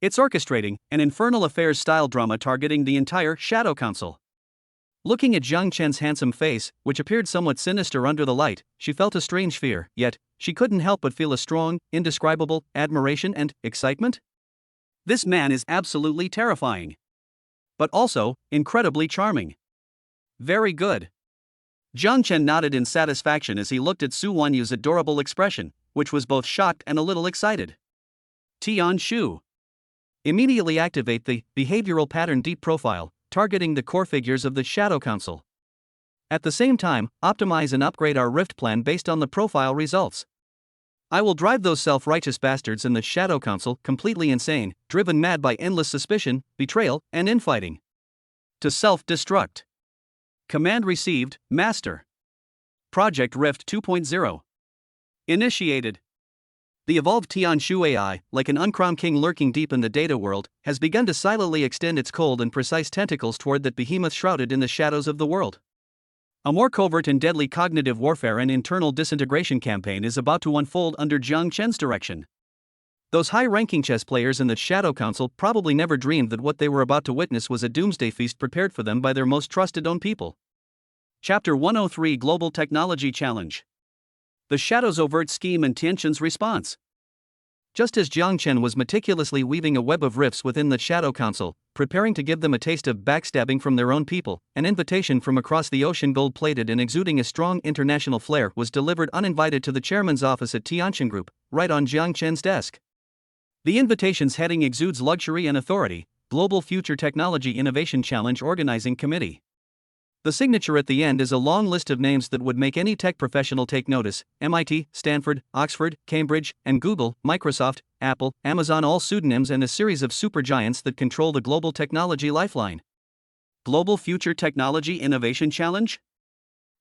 It's orchestrating an infernal affairs-style drama targeting the entire Shadow Council. Looking at Jiang Chen's handsome face, which appeared somewhat sinister under the light, she felt a strange fear, yet she couldn't help but feel a strong, indescribable admiration and excitement. This man is absolutely terrifying. But also, incredibly charming. Very good. Jiang Chen nodded in satisfaction as he looked at Su Wanyu's adorable expression, which was both shocked and a little excited. Tian Shu. Immediately activate the behavioral pattern deep profile, targeting the core figures of the Shadow Council. At the same time, optimize and upgrade our Rift plan based on the profile results. I will drive those self-righteous bastards in the Shadow Council completely insane, driven mad by endless suspicion, betrayal, and infighting. To self-destruct. Command received, Master. Project Rift 2.0. Initiated. The evolved Tian Shu AI, like an uncrowned king lurking deep in the data world, has begun to silently extend its cold and precise tentacles toward that behemoth shrouded in the shadows of the world. A more covert and deadly cognitive warfare and internal disintegration campaign is about to unfold under Jiang Chen's direction. Those high-ranking chess players in the Shadow Council probably never dreamed that what they were about to witness was a doomsday feast prepared for them by their most trusted own people. Chapter 103 Global Technology Challenge. The Shadow's overt scheme and Tianqian's response. Just as Jiang Chen was meticulously weaving a web of rifts within the Shadow Council, preparing to give them a taste of backstabbing from their own people, an invitation from across the ocean, gold-plated and exuding a strong international flair, was delivered uninvited to the chairman's office at Tianqian Group, right on Jiang Chen's desk. The invitation's heading exudes luxury and authority: Global Future Technology Innovation Challenge Organizing Committee. The signature at the end is a long list of names that would make any tech professional take notice: MIT, Stanford, Oxford, Cambridge, and Google, Microsoft, Apple, Amazon, all pseudonyms, and a series of supergiants that control the global technology lifeline. Global Future Technology Innovation Challenge?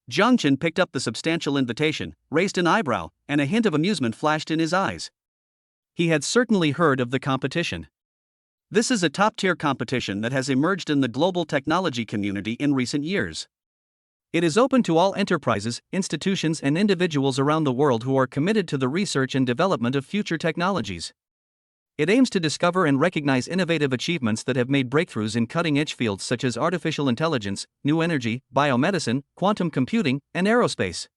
Jiang Chen picked up the substantial invitation, raised an eyebrow, and a hint of amusement flashed in his eyes. He had certainly heard of the competition. This is a top-tier competition that has emerged in the global technology community in recent years. It is open to all enterprises, institutions, and individuals around the world who are committed to the research and development of future technologies. It aims to discover and recognize innovative achievements that have made breakthroughs in cutting-edge fields such as artificial intelligence, new energy, biomedicine, quantum computing, and aerospace.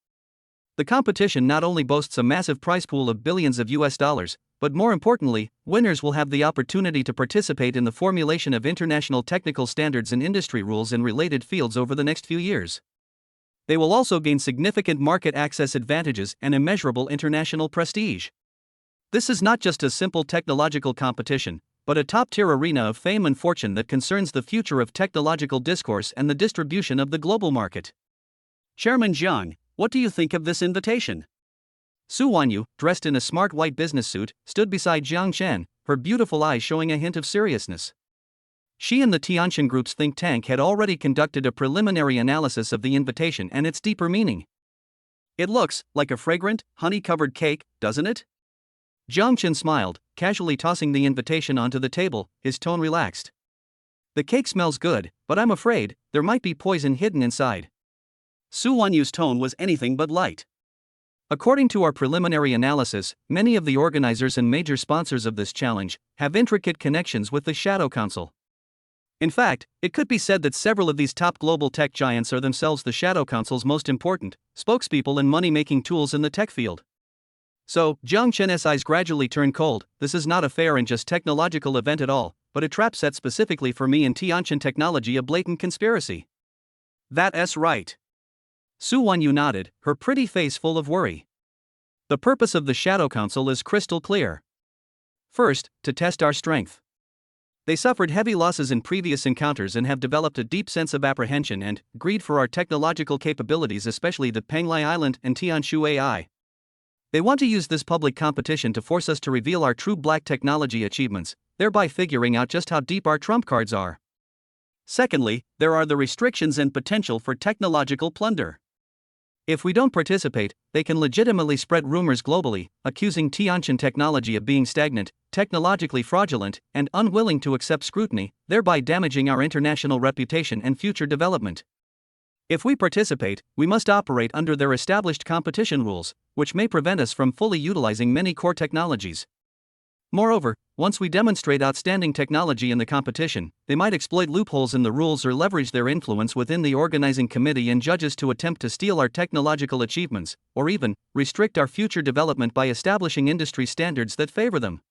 The competition not only boasts a massive prize pool of billions of US dollars, but more importantly, winners will have the opportunity to participate in the formulation of international technical standards and industry rules in related fields over the next few years. They will also gain significant market access advantages and immeasurable international prestige. This is not just a simple technological competition, but a top-tier arena of fame and fortune that concerns the future of technological discourse and the distribution of the global market. Chairman Jiang, what do you think of this invitation? Su Wanyu, dressed in a smart white business suit, stood beside Jiang Chen, her beautiful eyes showing a hint of seriousness. She and the Tianqin Group's think tank had already conducted a preliminary analysis of the invitation and its deeper meaning. It looks like a fragrant, honey-covered cake, doesn't it? Jiang Chen smiled, casually tossing the invitation onto the table, his tone relaxed. The cake smells good, but I'm afraid there might be poison hidden inside. Su Wanyu's tone was anything but light. According to our preliminary analysis, many of the organizers and major sponsors of this challenge have intricate connections with the Shadow Council. In fact, it could be said that several of these top global tech giants are themselves the Shadow Council's most important spokespeople and money-making tools in the tech field. So, Jiang Chen's eyes gradually turned cold. This is not a fair and just technological event at all, but a trap set specifically for me and Tianqin Technology, a blatant conspiracy. That's right. Su Wanyu nodded, her pretty face full of worry. The purpose of the Shadow Council is crystal clear. First, to test our strength. They suffered heavy losses in previous encounters and have developed a deep sense of apprehension and greed for our technological capabilities, especially the Penglai Island and Tianshu AI. They want to use this public competition to force us to reveal our true black technology achievements, thereby figuring out just how deep our trump cards are. Secondly, there are the restrictions and potential for technological plunder. If we don't participate, they can legitimately spread rumors globally, accusing Tianqin Technology of being stagnant, technologically fraudulent, and unwilling to accept scrutiny, thereby damaging our international reputation and future development. If we participate, we must operate under their established competition rules, which may prevent us from fully utilizing many core technologies. Moreover, once we demonstrate outstanding technology in the competition, they might exploit loopholes in the rules or leverage their influence within the organizing committee and judges to attempt to steal our technological achievements, or even restrict our future development by establishing industry standards that favor them.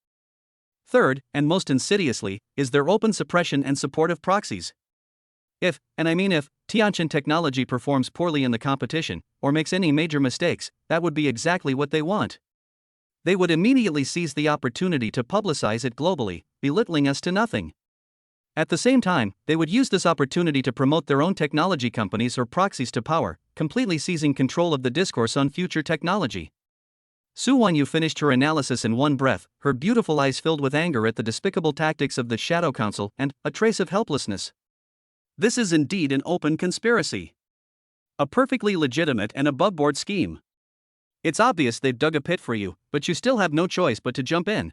Third, and most insidiously, is their open suppression and support of proxies. If, and I mean if, Tianqin Technology performs poorly in the competition, or makes any major mistakes, that would be exactly what they want. They would immediately seize the opportunity to publicize it globally, belittling us to nothing. At the same time, they would use this opportunity to promote their own technology companies or proxies to power, completely seizing control of the discourse on future technology. Su Wanyu finished her analysis in one breath, her beautiful eyes filled with anger at the despicable tactics of the Shadow Council and a trace of helplessness. This is indeed an open conspiracy. A perfectly legitimate and above-board scheme. It's obvious they've dug a pit for you, but you still have no choice but to jump in.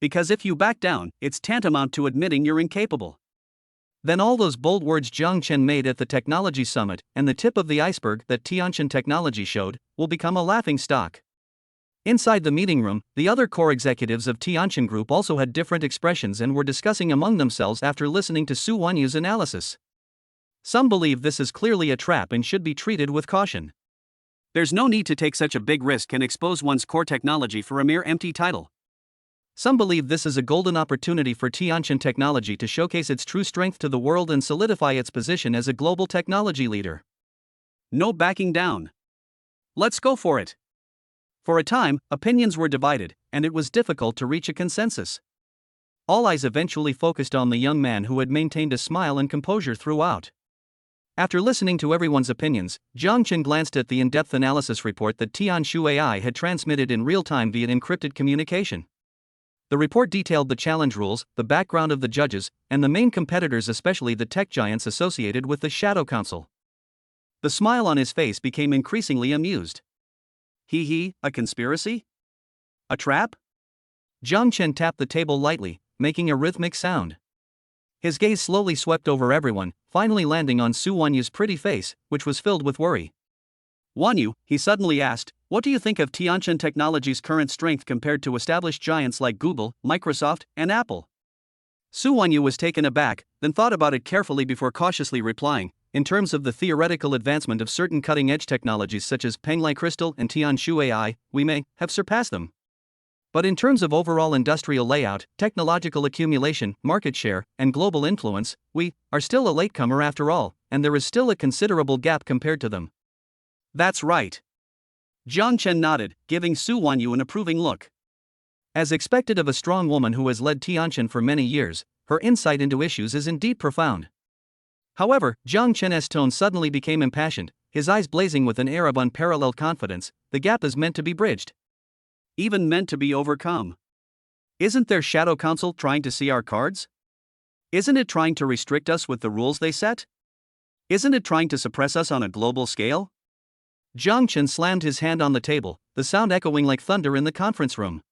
Because if you back down, it's tantamount to admitting you're incapable. Then all those bold words Jiang Chen made at the technology summit and the tip of the iceberg that Tianqin Technology showed will become a laughing stock. Inside the meeting room, the other core executives of Tianqin Group also had different expressions and were discussing among themselves after listening to Su Wanyu's analysis. Some believe this is clearly a trap and should be treated with caution. There's no need to take such a big risk and expose one's core technology for a mere empty title. Some believe this is a golden opportunity for Tianqin Technology to showcase its true strength to the world and solidify its position as a global technology leader. No backing down. Let's go for it. For a time, opinions were divided, and it was difficult to reach a consensus. All eyes eventually focused on the young man who had maintained a smile and composure throughout. After listening to everyone's opinions, Jiang Chen glanced at the in-depth analysis report that Tianshu AI had transmitted in real time via encrypted communication. The report detailed the challenge rules, the background of the judges, and the main competitors, especially the tech giants associated with the Shadow Council. The smile on his face became increasingly amused. A conspiracy? A trap? Jiang Chen tapped the table lightly, making a rhythmic sound. His gaze slowly swept over everyone, finally landing on Su Wanyu's pretty face, which was filled with worry. Wanyu, he suddenly asked, what do you think of Tianqin Technology's current strength compared to established giants like Google, Microsoft, and Apple? Su Wanyu was taken aback, then thought about it carefully before cautiously replying, in terms of the theoretical advancement of certain cutting-edge technologies such as Penglai Crystal and Tianshu AI, we may have surpassed them. But in terms of overall industrial layout, technological accumulation, market share, and global influence, we are still a latecomer after all, and there is still a considerable gap compared to them. That's right. Jiang Chen nodded, giving Su Wanyu an approving look. As expected of a strong woman who has led Tianqian for many years, her insight into issues is indeed profound. However, Jiang Chen's tone suddenly became impassioned, his eyes blazing with an air of unparalleled confidence. The gap is meant to be bridged. Even meant to be overcome. Isn't their shadow council trying to see our cards? Isn't it trying to restrict us with the rules they set? Isn't it trying to suppress us on a global scale? Jiang Chen slammed his hand on the table, the sound echoing like thunder in the conference room.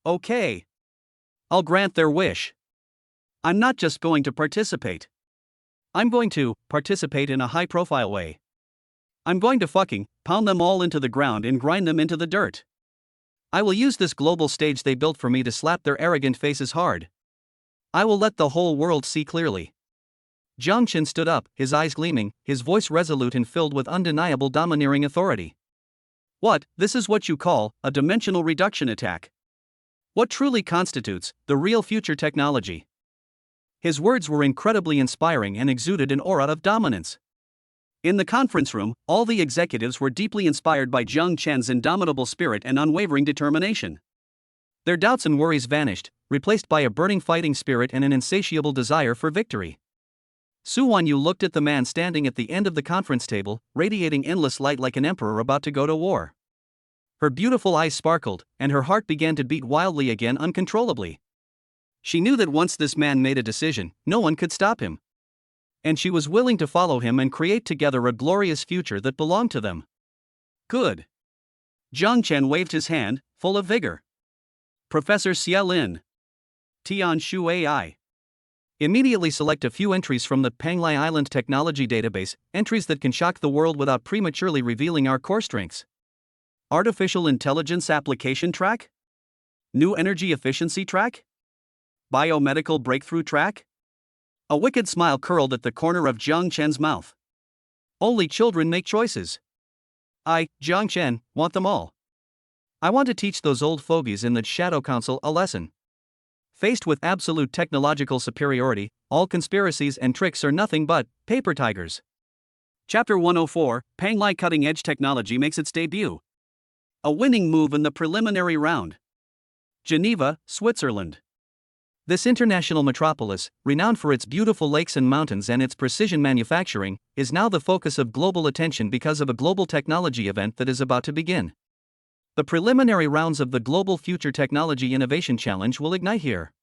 Okay. I'll grant their wish. I'm not just going to participate. I'm going to participate in a high-profile way. I'm going to fucking pound them all into the ground and grind them into the dirt. I will use this global stage they built for me to slap their arrogant faces hard. I will let the whole world see clearly. Jiang Chen stood up, his eyes gleaming, his voice resolute and filled with undeniable domineering authority. What, this is what you call a dimensional reduction attack? What truly constitutes the real future technology? His words were incredibly inspiring and exuded an aura of dominance. In the conference room, all the executives were deeply inspired by Jiang Chen's indomitable spirit and unwavering determination. Their doubts and worries vanished, replaced by a burning fighting spirit and an insatiable desire for victory. Su Wanyu looked at the man standing at the end of the conference table, radiating endless light like an emperor about to go to war. Her beautiful eyes sparkled, and her heart began to beat wildly again uncontrollably. She knew that once this man made a decision, no one could stop him. And she was willing to follow him and create together a glorious future that belonged to them. Good. Jiang Chen waved his hand, full of vigor. Professor Xie Lin. Tian Shu AI. Immediately select a few entries from the Panglai Island Technology Database, entries that can shock the world without prematurely revealing our core strengths. Artificial Intelligence Application Track? New Energy Efficiency Track? Biomedical Breakthrough Track? A wicked smile curled at the corner of Jiang Chen's mouth. Only children make choices. I, Jiang Chen, want them all. I want to teach those old fogies in the Shadow Council a lesson. Faced with absolute technological superiority, all conspiracies and tricks are nothing but paper tigers. Chapter 104, Panglai Cutting-Edge Technology makes its debut. A winning move in the preliminary round. Geneva, Switzerland. This international metropolis, renowned for its beautiful lakes and mountains and its precision manufacturing, is now the focus of global attention because of a global technology event that is about to begin. The preliminary rounds of the Global Future Technology Innovation Challenge will ignite here.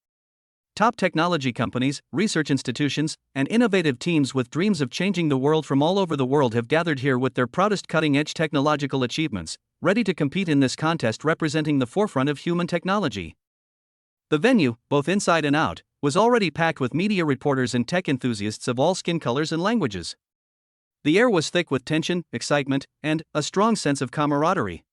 Top technology companies, research institutions, and innovative teams with dreams of changing the world from all over the world have gathered here with their proudest cutting-edge technological achievements, ready to compete in this contest representing the forefront of human technology. The venue, both inside and out, was already packed with media reporters and tech enthusiasts of all skin colors and languages. The air was thick with tension, excitement, and a strong sense of camaraderie.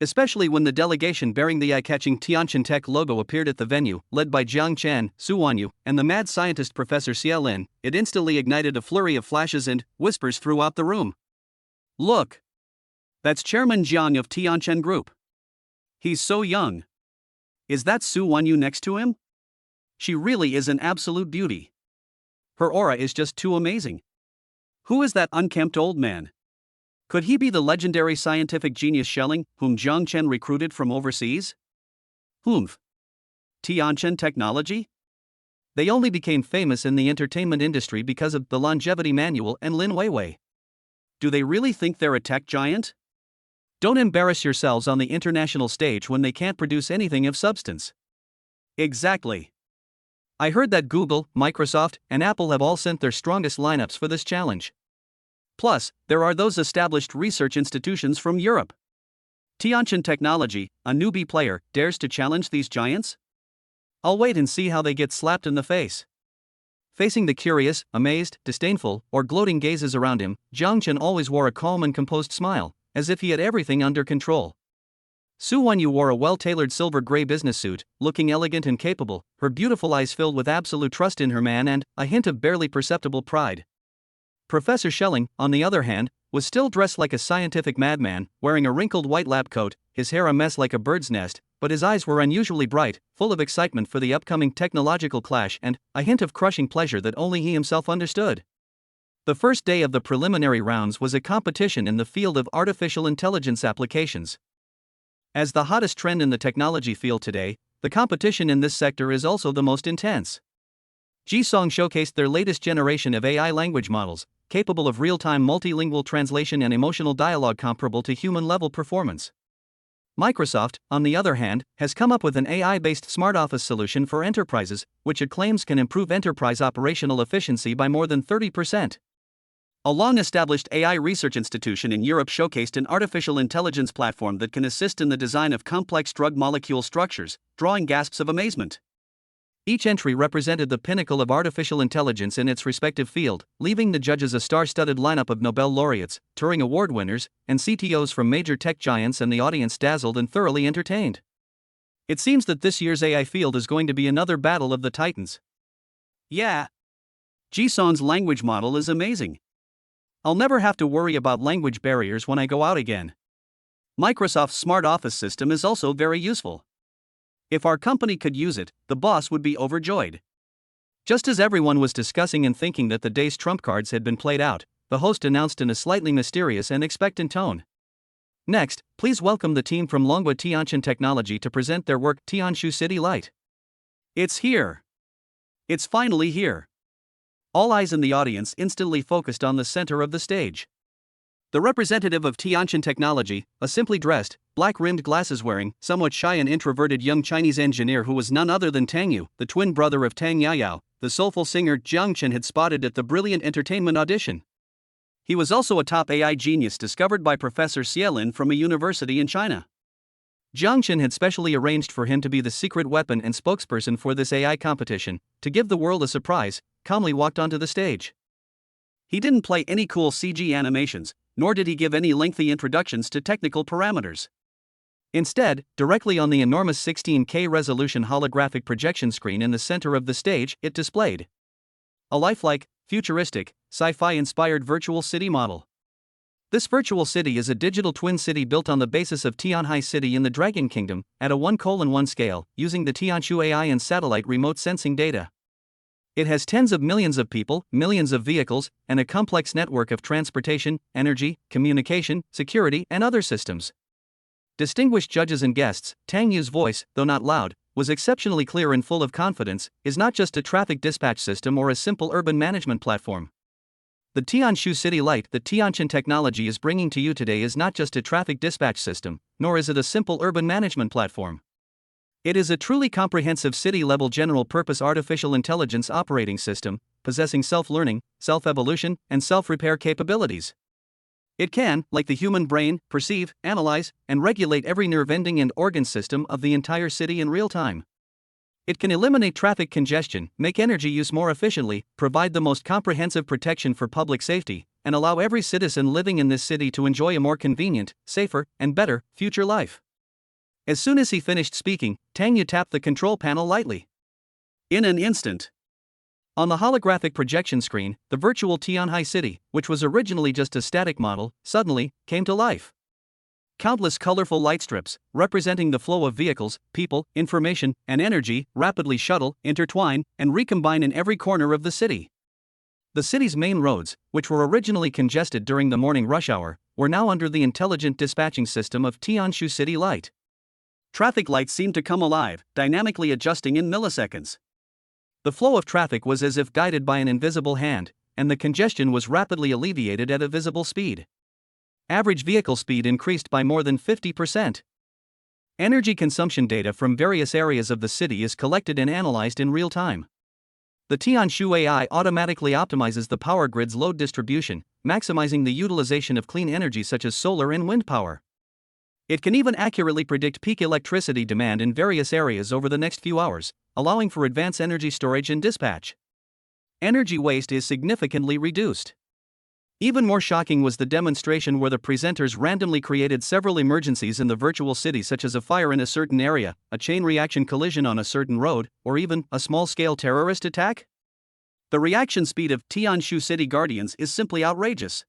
Especially when the delegation bearing the eye-catching Tianqian Tech logo appeared at the venue, led by Jiang Chen, Su Wanyu, and the mad scientist Professor Xie Lin, it instantly ignited a flurry of flashes and whispers throughout the room. Look! That's Chairman Jiang of Tianqian Group. He's so young. Is that Su Wanyu next to him? She really is an absolute beauty. Her aura is just too amazing. Who is that unkempt old man? Could he be the legendary scientific genius Schelling, whom Jiang Chen recruited from overseas? Humph. Tianqian Technology? They only became famous in the entertainment industry because of the Longevity Manual and Lin Weiwei. Do they really think they're a tech giant? Don't embarrass yourselves on the international stage when they can't produce anything of substance. Exactly. I heard that Google, Microsoft, and Apple have all sent their strongest lineups for this challenge. Plus, there are those established research institutions from Europe. Tianqian Technology, a newbie player, dares to challenge these giants? I'll wait and see how they get slapped in the face. Facing the curious, amazed, disdainful, or gloating gazes around him, Jiang Chen always wore a calm and composed smile, as if he had everything under control. Su Wanyu wore a well-tailored silver-gray business suit, looking elegant and capable, her beautiful eyes filled with absolute trust in her man and a hint of barely perceptible pride. Professor Schelling, on the other hand, was still dressed like a scientific madman, wearing a wrinkled white lab coat, his hair a mess like a bird's nest, but his eyes were unusually bright, full of excitement for the upcoming technological clash and a hint of crushing pleasure that only he himself understood. The first day of the preliminary rounds was a competition in the field of artificial intelligence applications. As the hottest trend in the technology field today, the competition in this sector is also the most intense. Jisong showcased their latest generation of AI language models, capable of real-time multilingual translation and emotional dialogue comparable to human-level performance. Microsoft, on the other hand, has come up with an AI-based smart office solution for enterprises, which it claims can improve enterprise operational efficiency by more than 30%. A long-established AI research institution in Europe showcased an artificial intelligence platform that can assist in the design of complex drug molecule structures, drawing gasps of amazement. Each entry represented the pinnacle of artificial intelligence in its respective field, leaving the judges a star-studded lineup of Nobel laureates, Turing Award winners, and CTOs from major tech giants, and the audience dazzled and thoroughly entertained. It seems that this year's AI field is going to be another battle of the titans. Yeah. Jisong's language model is amazing. I'll never have to worry about language barriers when I go out again. Microsoft's smart office system is also very useful. If our company could use it, the boss would be overjoyed. Just as everyone was discussing and thinking that the day's trump cards had been played out, the host announced in a slightly mysterious and expectant tone. Next, please welcome the team from Longhua Tianqin Technology to present their work, Tianshu City Light. It's here. It's finally here. All eyes in the audience instantly focused on the center of the stage. The representative of Tianqin Technology, a simply dressed, black-rimmed glasses-wearing, somewhat shy and introverted young Chinese engineer who was none other than Tang Yu, the twin brother of Tang Yaoyao, the soulful singer Jiang Chen had spotted at the Brilliant Entertainment audition. He was also a top AI genius discovered by Professor Xielin from a university in China. Jiang Chen had specially arranged for him to be the secret weapon and spokesperson for this AI competition. To give the world a surprise, calmly walked onto the stage. He didn't play any cool CG animations, nor did he give any lengthy introductions to technical parameters. Instead, directly on the enormous 16K resolution holographic projection screen in the center of the stage, it displayed a lifelike, futuristic, sci-fi inspired virtual city model. This virtual city is a digital twin city built on the basis of Tianhai City in the Dragon Kingdom, at a 1:1 scale, using the Tianshu AI and satellite remote sensing data. It has tens of millions of people, millions of vehicles, and a complex network of transportation, energy, communication, security, and other systems. Distinguished judges and guests, Tang Yu's voice, though not loud, was exceptionally clear and full of confidence, is not just a traffic dispatch system or a simple urban management platform. The Tianshu City Light that Tianqin Technology is bringing to you today is not just a traffic dispatch system, nor is it a simple urban management platform. It is a truly comprehensive city-level general-purpose artificial intelligence operating system, possessing self-learning, self-evolution, and self-repair capabilities. It can, like the human brain, perceive, analyze, and regulate every nerve-ending and organ system of the entire city in real time. It can eliminate traffic congestion, make energy use more efficiently, provide the most comprehensive protection for public safety, and allow every citizen living in this city to enjoy a more convenient, safer, and better future life. As soon as he finished speaking, Tang Yu tapped the control panel lightly. In an instant, on the holographic projection screen, the virtual Tianhai City, which was originally just a static model, suddenly came to life. Countless colorful light strips, representing the flow of vehicles, people, information, and energy, rapidly shuttle, intertwine, and recombine in every corner of the city. The city's main roads, which were originally congested during the morning rush hour, were now under the intelligent dispatching system of Tianshu City Light. Traffic lights seemed to come alive, dynamically adjusting in milliseconds. The flow of traffic was as if guided by an invisible hand, and the congestion was rapidly alleviated at a visible speed. Average vehicle speed increased by more than 50%. Energy consumption data from various areas of the city is collected and analyzed in real time. The Tianshu AI automatically optimizes the power grid's load distribution, maximizing the utilization of clean energy such as solar and wind power. It can even accurately predict peak electricity demand in various areas over the next few hours, allowing for advanced energy storage and dispatch. Energy waste is significantly reduced. Even more shocking was the demonstration where the presenters randomly created several emergencies in the virtual city, such as a fire in a certain area, a chain reaction collision on a certain road, or even a small-scale terrorist attack. The reaction speed of Tianshu City Guardians is simply outrageous.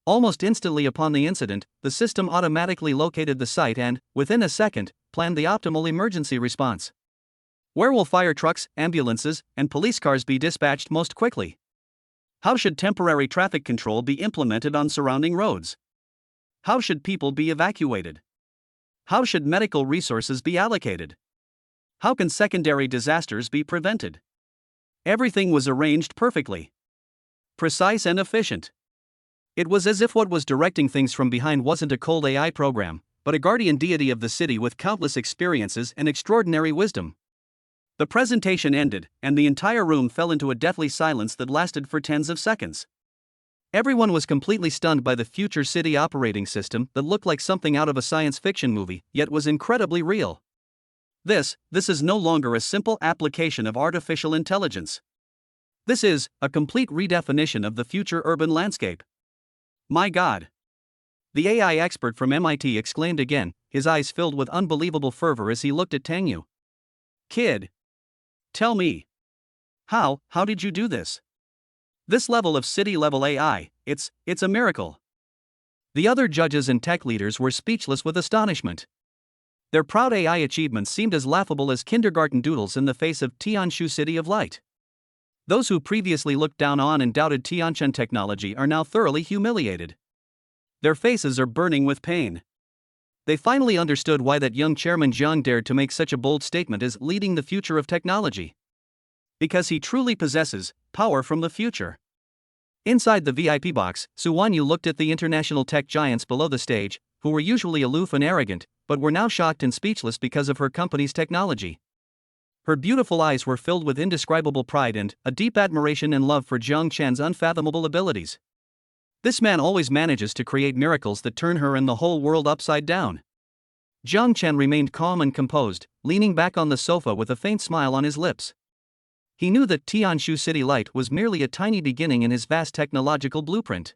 Almost instantly upon the incident, the system automatically located the site and, within a second, planned the optimal emergency response. Where will fire trucks, ambulances, and police cars be dispatched most quickly? How should temporary traffic control be implemented on surrounding roads? How should people be evacuated? How should medical resources be allocated? How can secondary disasters be prevented? Everything was arranged perfectly. Precise and efficient. It was as if what was directing things from behind wasn't a cold AI program, but a guardian deity of the city with countless experiences and extraordinary wisdom. The presentation ended, and the entire room fell into a deathly silence that lasted for tens of seconds. Everyone was completely stunned by the future city operating system that looked like something out of a science fiction movie, yet was incredibly real. This is no longer a simple application of artificial intelligence. This is a complete redefinition of the future urban landscape. My God! The AI expert from MIT exclaimed again, his eyes filled with unbelievable fervor as he looked at Tangyu. Kid! Tell me. How did you do this? This level of city-level AI, it's a miracle. The other judges and tech leaders were speechless with astonishment. Their proud AI achievements seemed as laughable as kindergarten doodles in the face of Tianshu City of Light. Those who previously looked down on and doubted Tianshan technology are now thoroughly humiliated. Their faces are burning with pain. They finally understood why that young chairman Jiang dared to make such a bold statement as leading the future of technology. Because he truly possesses power from the future. Inside the VIP box, Su Wanyu looked at the international tech giants below the stage, who were usually aloof and arrogant, but were now shocked and speechless because of her company's technology. Her beautiful eyes were filled with indescribable pride and a deep admiration and love for Jiang Chen's unfathomable abilities. This man always manages to create miracles that turn her and the whole world upside down. Jiang Chen remained calm and composed, leaning back on the sofa with a faint smile on his lips. He knew that Tianshu City Light was merely a tiny beginning in his vast technological blueprint.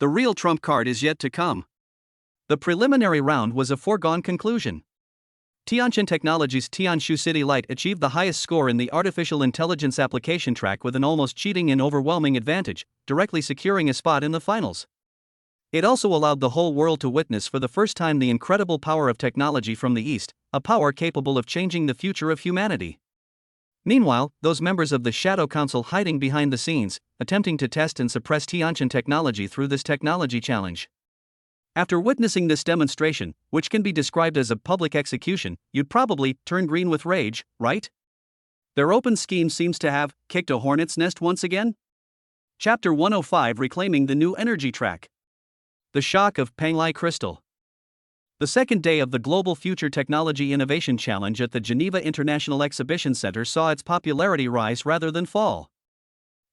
The real trump card is yet to come. The preliminary round was a foregone conclusion. Tianshan Technologies' Tianshu City Light achieved the highest score in the artificial intelligence application track with an almost cheating and overwhelming advantage, directly securing a spot in the finals. It also allowed the whole world to witness for the first time the incredible power of technology from the East, a power capable of changing the future of humanity. Meanwhile, those members of the Shadow Council hiding behind the scenes, attempting to test and suppress Tianshan technology through this technology challenge. After witnessing this demonstration, which can be described as a public execution, you'd probably turn green with rage, right? Their open scheme seems to have kicked a hornet's nest once again? Chapter 105 Reclaiming the New Energy Track. The Shock of Panglai Crystal. The second day of the Global Future Technology Innovation Challenge at the Geneva International Exhibition Center saw its popularity rise rather than fall.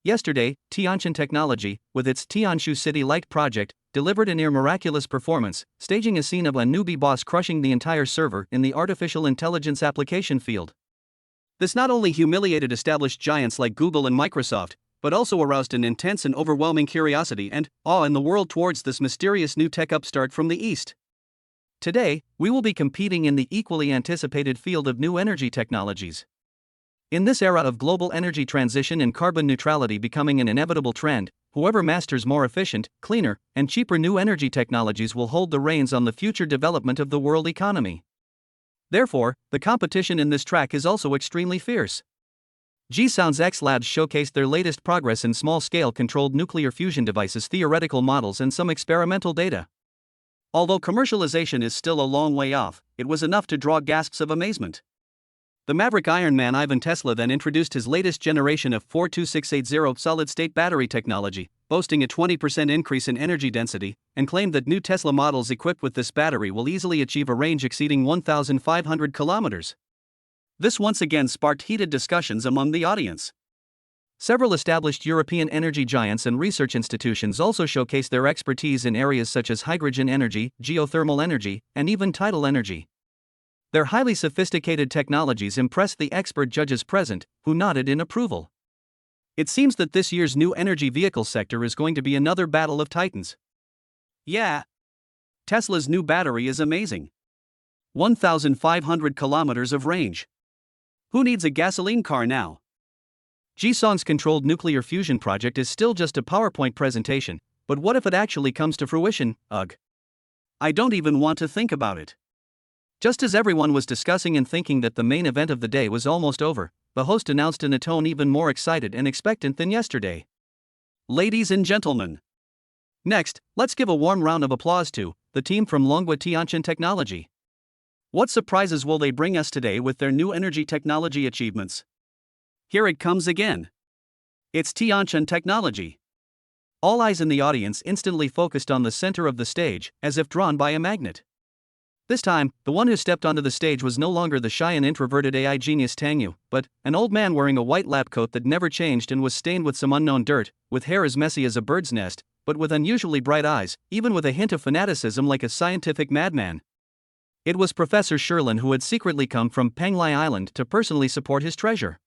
Yesterday, Tianshan Technology, with its Tianshu City Light project, delivered a near-miraculous performance, staging a scene of a newbie boss crushing the entire server in the artificial intelligence application field. This not only humiliated established giants like Google and Microsoft, but also aroused an intense and overwhelming curiosity and awe in the world towards this mysterious new tech upstart from the East. Today, we will be competing in the equally anticipated field of new energy technologies. In this era of global energy transition and carbon neutrality becoming an inevitable trend, whoever masters more efficient, cleaner, and cheaper new energy technologies will hold the reins on the future development of the world economy. Therefore, the competition in this track is also extremely fierce. G-Sound's X Labs showcased their latest progress in small-scale controlled nuclear fusion devices, theoretical models, and some experimental data. Although commercialization is still a long way off, it was enough to draw gasps of amazement. The maverick Iron Man Ivan Tesla then introduced his latest generation of 42680 solid-state battery technology, boasting a 20% increase in energy density, and claimed that new Tesla models equipped with this battery will easily achieve a range exceeding 1,500 kilometers. This once again sparked heated discussions among the audience. Several established European energy giants and research institutions also showcased their expertise in areas such as hydrogen energy, geothermal energy, and even tidal energy. Their highly sophisticated technologies impressed the expert judges present, who nodded in approval. It seems that this year's new energy vehicle sector is going to be another battle of titans. Yeah. Tesla's new battery is amazing. 1,500 kilometers of range. Who needs a gasoline car now? G-Song's controlled nuclear fusion project is still just a PowerPoint presentation, but what if it actually comes to fruition? Ugh. I don't even want to think about it. Just as everyone was discussing and thinking that the main event of the day was almost over, the host announced in a tone even more excited and expectant than yesterday. Ladies and gentlemen. Next, let's give a warm round of applause to the team from Longwa Tianshan Technology. What surprises will they bring us today with their new energy technology achievements? Here it comes again. It's Tianqian technology. All eyes in the audience instantly focused on the center of the stage, as if drawn by a magnet. This time, the one who stepped onto the stage was no longer the shy and introverted AI genius Tang Yu, but an old man wearing a white lab coat that never changed and was stained with some unknown dirt, with hair as messy as a bird's nest, but with unusually bright eyes, even with a hint of fanaticism like a scientific madman. It was Professor Sherlin, who had secretly come from Penglai Island to personally support his treasure.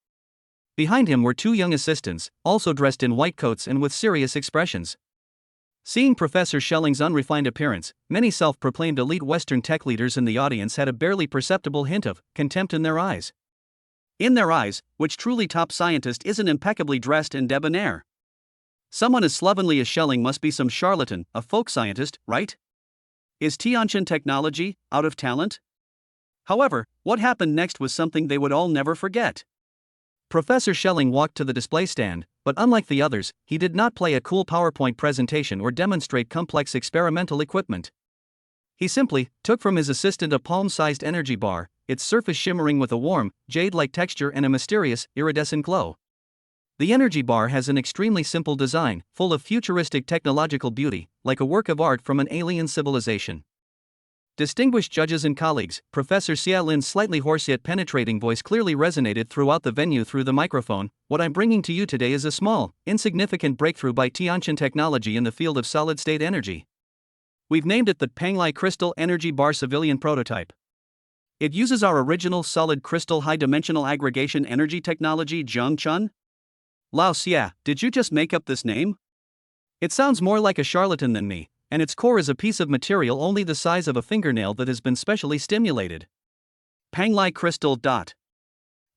Behind him were two young assistants, also dressed in white coats and with serious expressions. Seeing Professor Schelling's unrefined appearance, many self-proclaimed elite Western tech leaders in the audience had a barely perceptible hint of contempt in their eyes. In their eyes, which truly top scientist isn't impeccably dressed and debonair? Someone as slovenly as Schelling must be some charlatan, a folk scientist, right? Is Tianqian technology out of talent? However, what happened next was something they would all never forget. Professor Schelling walked to the display stand, but unlike the others, he did not play a cool PowerPoint presentation or demonstrate complex experimental equipment. He simply took from his assistant a palm-sized energy bar, its surface shimmering with a warm, jade-like texture and a mysterious, iridescent glow. The energy bar has an extremely simple design, full of futuristic technological beauty, like a work of art from an alien civilization. Distinguished judges and colleagues, Professor Xia Lin's slightly hoarse yet penetrating voice clearly resonated throughout the venue through the microphone. What I'm bringing to you today is a small, insignificant breakthrough by Tianqian technology in the field of solid-state energy. We've named it the Penglai Crystal Energy Bar Civilian Prototype. It uses our original solid crystal high-dimensional aggregation energy technology. Zhengchun? Lao Xia, did you just make up this name? It sounds more like a charlatan than me, and its core is a piece of material only the size of a fingernail that has been specially stimulated. Penglai Crystal.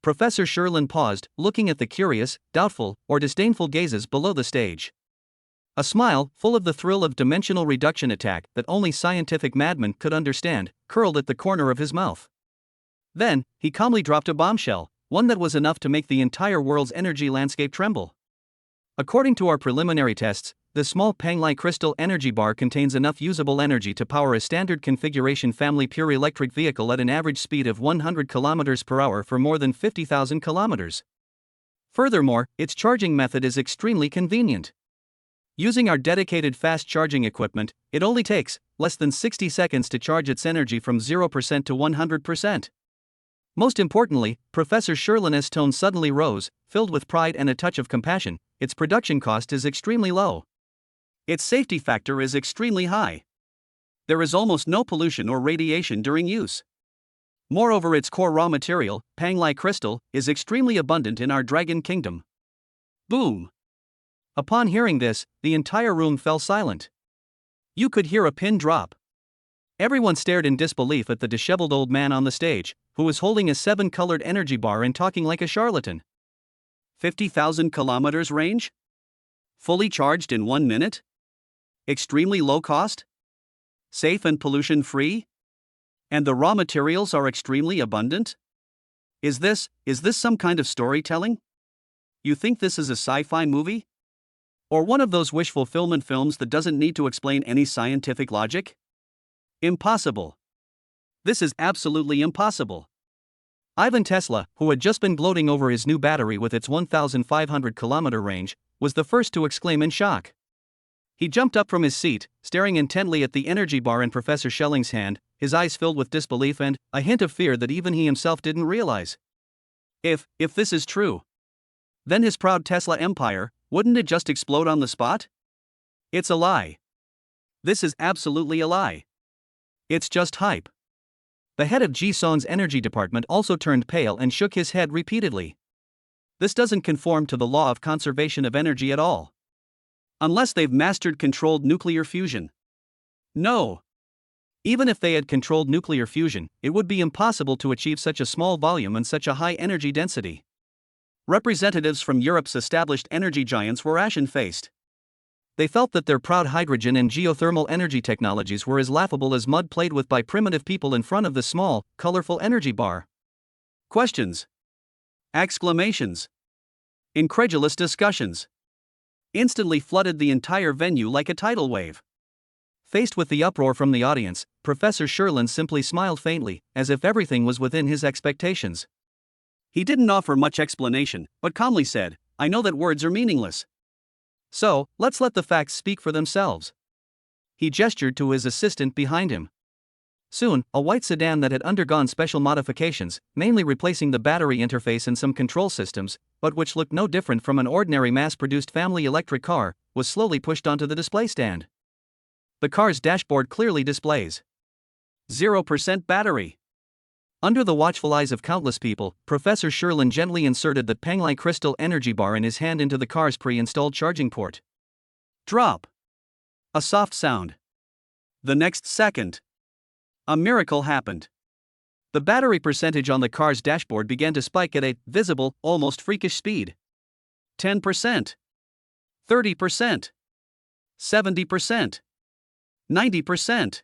Professor Sherlin paused, looking at the curious, doubtful, or disdainful gazes below the stage. A smile, full of the thrill of dimensional reduction attack that only scientific madmen could understand, curled at the corner of his mouth. Then, he calmly dropped a bombshell, one that was enough to make the entire world's energy landscape tremble. According to our preliminary tests, the small Penglai Crystal Energy Bar contains enough usable energy to power a standard configuration family pure electric vehicle at an average speed of 100 km per hour for more than 50,000 kilometers. Furthermore, its charging method is extremely convenient. Using our dedicated fast charging equipment, it only takes less than 60 seconds to charge its energy from 0% to 100%. Most importantly, Professor Sherlin's tone suddenly rose, filled with pride and a touch of compassion. Its production cost is extremely low. Its safety factor is extremely high. There is almost no pollution or radiation during use. Moreover, its core raw material, Penglai crystal, is extremely abundant in our Dragon Kingdom. Boom! Upon hearing this, the entire room fell silent. You could hear a pin drop. Everyone stared in disbelief at the disheveled old man on the stage, who was holding a 7-colored energy bar and talking like a charlatan. 50,000 kilometers range? Fully charged in 1 minute? Extremely low cost? Safe and pollution-free? And the raw materials are extremely abundant? Is this some kind of storytelling? You think this is a sci-fi movie? Or one of those wish fulfillment films that doesn't need to explain any scientific logic? Impossible. This is absolutely impossible. Ivan Tesla, who had just been gloating over his new battery with its 1,500-kilometer range, was the first to exclaim in shock. He jumped up from his seat, staring intently at the energy bar in Professor Schelling's hand, his eyes filled with disbelief and a hint of fear that even he himself didn't realize. If this is true, then his proud Tesla empire, wouldn't it just explode on the spot? It's a lie. This is absolutely a lie. It's just hype. The head of Jisong's energy department also turned pale and shook his head repeatedly. This doesn't conform to the law of conservation of energy at all. Unless they've mastered controlled nuclear fusion. No. Even if they had controlled nuclear fusion, it would be impossible to achieve such a small volume and such a high energy density. Representatives from Europe's established energy giants were ashen-faced. They felt that their proud hydrogen and geothermal energy technologies were as laughable as mud played with by primitive people in front of the small, colorful energy bar. Questions. Exclamations. Incredulous discussions instantly flooded the entire venue like a tidal wave. Faced with the uproar from the audience, Professor Sherlin simply smiled faintly, as if everything was within his expectations. He didn't offer much explanation, but calmly said, "I know that words are meaningless. So, let's let the facts speak for themselves." He gestured to his assistant behind him. Soon, a white sedan that had undergone special modifications, mainly replacing the battery interface and some control systems, but which looked no different from an ordinary mass-produced family electric car, was slowly pushed onto the display stand. The car's dashboard clearly displays 0% battery. Under the watchful eyes of countless people, Professor Sherlin gently inserted the Penglai crystal energy bar in his hand into the car's pre-installed charging port. Drop. A soft sound. The next second, a miracle happened. The battery percentage on the car's dashboard began to spike at a visible, almost freakish speed. 10%, 30%, 70%, 90%.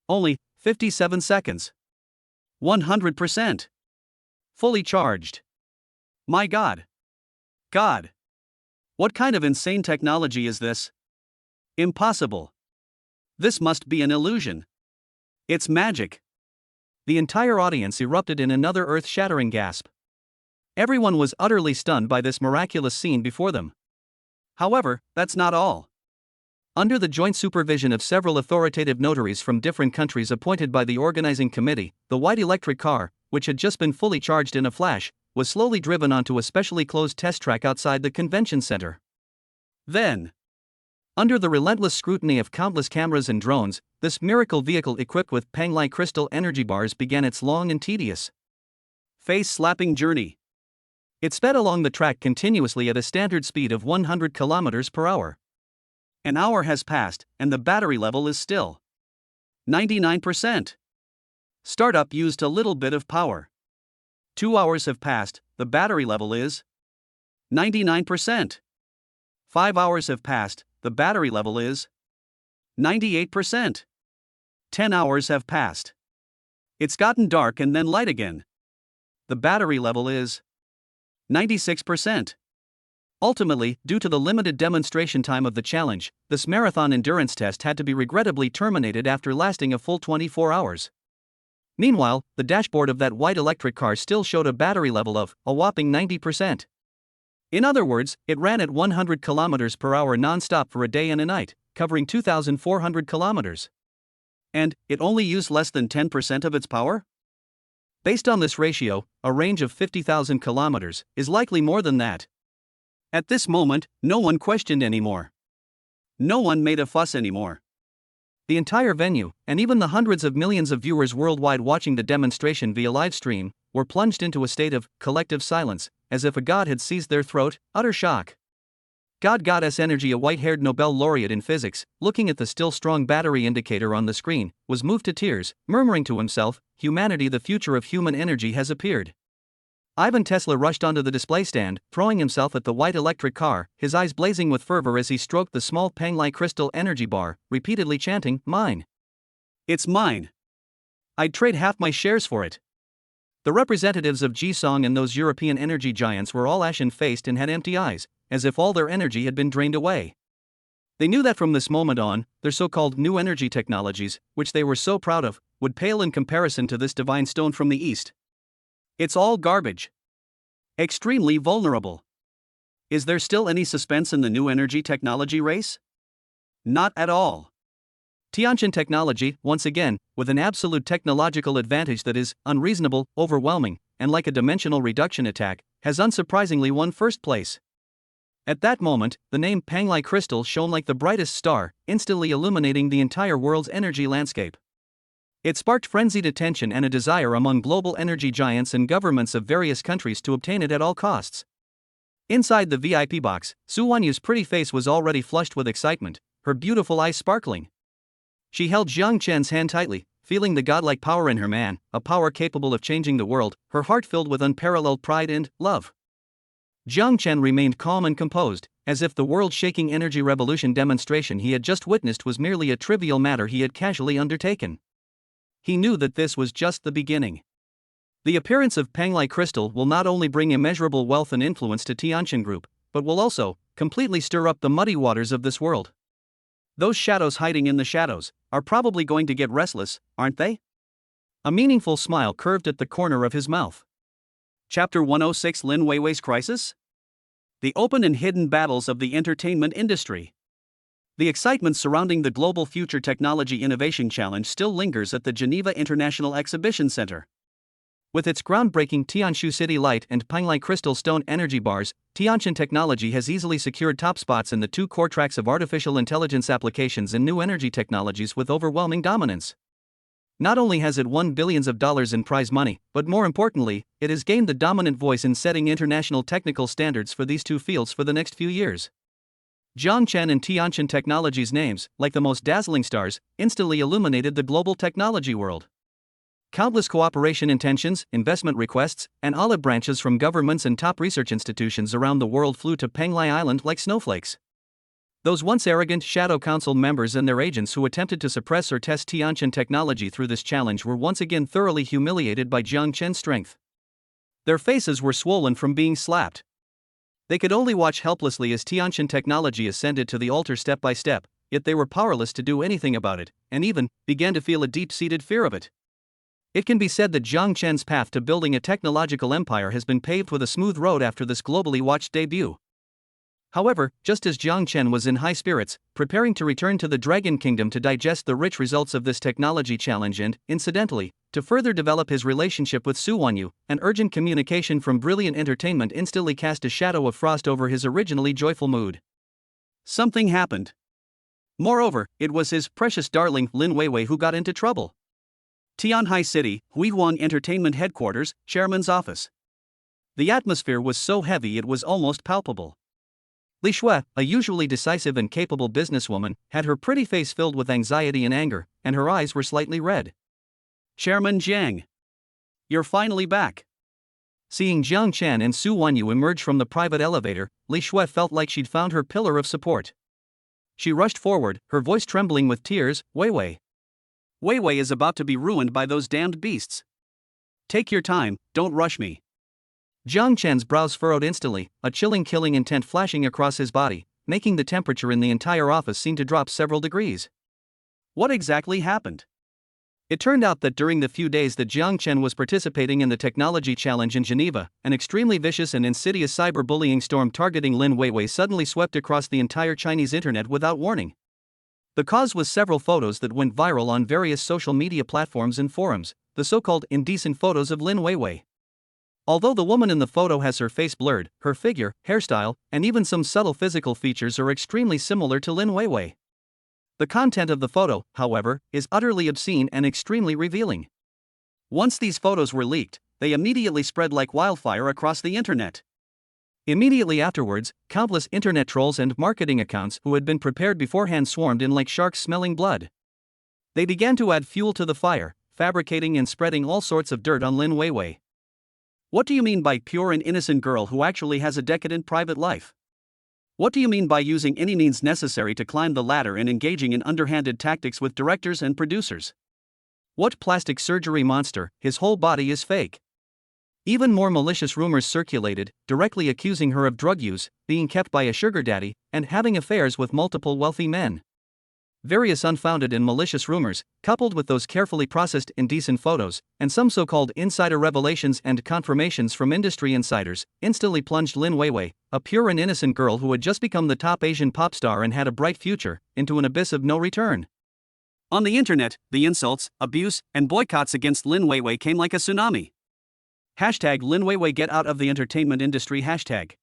Only 57 seconds. 100%. Fully charged. My God. God. What kind of insane technology is this? Impossible. This must be an illusion. It's magic. The entire audience erupted in another earth-shattering gasp. Everyone was utterly stunned by this miraculous scene before them. However, that's not all. Under the joint supervision of several authoritative notaries from different countries appointed by the organizing committee, the white electric car, which had just been fully charged in a flash, was slowly driven onto a specially closed test track outside the convention center. Then, under the relentless scrutiny of countless cameras and drones, this miracle vehicle equipped with Penglai crystal energy bars began its long and tedious, face-slapping journey. It sped along the track continuously at a standard speed of 100 kilometers per hour. An hour has passed, and the battery level is still 99%. Startup used a little bit of power. 2 hours have passed, the battery level is 99%. 5 hours have passed, the battery level is 98%. 10 hours have passed. It's gotten dark and then light again. The battery level is 96%. Ultimately, due to the limited demonstration time of the challenge, this marathon endurance test had to be regrettably terminated after lasting a full 24 hours. Meanwhile, the dashboard of that white electric car still showed a battery level of a whopping 90%. In other words, it ran at 100 kilometers per hour non-stop for a day and a night, covering 2,400 kilometers. And it only used less than 10% of its power? Based on this ratio, a range of 50,000 kilometers is likely more than that. At this moment, no one questioned anymore. No one made a fuss anymore. The entire venue, and even the hundreds of millions of viewers worldwide watching the demonstration via live stream, were plunged into a state of collective silence, as if a god had seized their throat, utter shock. Goddess Energy, a white-haired Nobel laureate in physics, looking at the still strong battery indicator on the screen, was moved to tears, murmuring to himself, "Humanity, the future of human energy has appeared." Ivan Tesla rushed onto the display stand, throwing himself at the white electric car, his eyes blazing with fervor as he stroked the small Penglai crystal energy bar, repeatedly chanting, "Mine. It's mine. I'd trade half my shares for it." The representatives of Jisong and those European energy giants were all ashen-faced and had empty eyes, as if all their energy had been drained away. They knew that from this moment on, their so-called new energy technologies, which they were so proud of, would pale in comparison to this divine stone from the East. It's all garbage. Extremely vulnerable. Is there still any suspense in the new energy technology race? Not at all. Tianqian technology, once again, with an absolute technological advantage that is unreasonable, overwhelming, and like a dimensional reduction attack, has unsurprisingly won first place. At that moment, the name Penglai crystal shone like the brightest star, instantly illuminating the entire world's energy landscape. It sparked frenzied attention and a desire among global energy giants and governments of various countries to obtain it at all costs. Inside the VIP box, Su Wanyu's pretty face was already flushed with excitement, her beautiful eyes sparkling. She held Jiang Chen's hand tightly, feeling the godlike power in her man, a power capable of changing the world, her heart filled with unparalleled pride and love. Jiang Chen remained calm and composed, as if the world-shaking energy revolution demonstration he had just witnessed was merely a trivial matter he had casually undertaken. He knew that this was just the beginning. The appearance of Penglai crystal will not only bring immeasurable wealth and influence to Tianqian Group, but will also completely stir up the muddy waters of this world. Those shadows hiding in the shadows are probably going to get restless, aren't they? A meaningful smile curved at the corner of his mouth. Chapter 106: Lin Weiwei's Crisis? The open and hidden battles of the entertainment industry. The excitement surrounding the Global Future Technology Innovation Challenge still lingers at the Geneva International Exhibition Center. With its groundbreaking Tianshu City Light and Penglai Crystal Stone energy bars, Tianjin Technology has easily secured top spots in the two core tracks of artificial intelligence applications and new energy technologies with overwhelming dominance. Not only has it won billions of dollars in prize money, but more importantly, it has gained the dominant voice in setting international technical standards for these two fields for the next few years. Zhang Chen and Tianjin Technology's names, like the most dazzling stars, instantly illuminated the global technology world. Countless cooperation intentions, investment requests, and olive branches from governments and top research institutions around the world flew to Penglai Island like snowflakes. Those once arrogant Shadow Council members and their agents who attempted to suppress or test Tianjin Technology through this challenge were once again thoroughly humiliated by Zhang Chen's strength. Their faces were swollen from being slapped. They could only watch helplessly as Tianjin Technology ascended to the altar step by step, yet they were powerless to do anything about it, and even began to feel a deep-seated fear of it. It can be said that Zhang Chen's path to building a technological empire has been paved with a smooth road after this globally watched debut. However, just as Zhang Chen was in high spirits, preparing to return to the Dragon Kingdom to digest the rich results of this technology challenge and, incidentally, to further develop his relationship with Su Wanyu, an urgent communication from Brilliant Entertainment instantly cast a shadow of frost over his originally joyful mood. Something happened. Moreover, it was his precious darling Lin Weiwei who got into trouble. Tianhai City, Huihuang Entertainment Headquarters, Chairman's Office. The atmosphere was so heavy it was almost palpable. Li Shui, a usually decisive and capable businesswoman, had her pretty face filled with anxiety and anger, and her eyes were slightly red. Chairman Jiang. You're finally back. Seeing Zhang Chen and Su Wanyu emerge from the private elevator, Li Shui felt like she'd found her pillar of support. She rushed forward, her voice trembling with tears. Weiwei. Weiwei is about to be ruined by those damned beasts. Take your time, don't rush me. Zhang Chen's brows furrowed instantly, a chilling killing intent flashing across his body, making the temperature in the entire office seem to drop several degrees. What exactly happened? It turned out that during the few days that Zhang Chen was participating in the technology challenge in Geneva, an extremely vicious and insidious cyberbullying storm targeting Lin Weiwei suddenly swept across the entire Chinese internet without warning. The cause was several photos that went viral on various social media platforms and forums, the so-called indecent photos of Lin Weiwei. Although the woman in the photo has her face blurred, her figure, hairstyle, and even some subtle physical features are extremely similar to Lin Weiwei. The content of the photo, however, is utterly obscene and extremely revealing. Once these photos were leaked, they immediately spread like wildfire across the internet. Immediately afterwards, countless internet trolls and marketing accounts who had been prepared beforehand swarmed in like sharks smelling blood. They began to add fuel to the fire, fabricating and spreading all sorts of dirt on Lin Weiwei. What do you mean by pure and innocent girl who actually has a decadent private life? What do you mean by using any means necessary to climb the ladder and engaging in underhanded tactics with directors and producers? What plastic surgery monster, his whole body is fake? Even more malicious rumors circulated, directly accusing her of drug use, being kept by a sugar daddy, and having affairs with multiple wealthy men. Various unfounded and malicious rumors, coupled with those carefully processed indecent photos, and some so-called insider revelations and confirmations from industry insiders, instantly plunged Lin Weiwei, a pure and innocent girl who had just become the top Asian pop star and had a bright future, into an abyss of no return. On the internet, the insults, abuse, and boycotts against Lin Weiwei came like a tsunami. Hashtag Lin Weiwei get out of the entertainment industry. Hashtag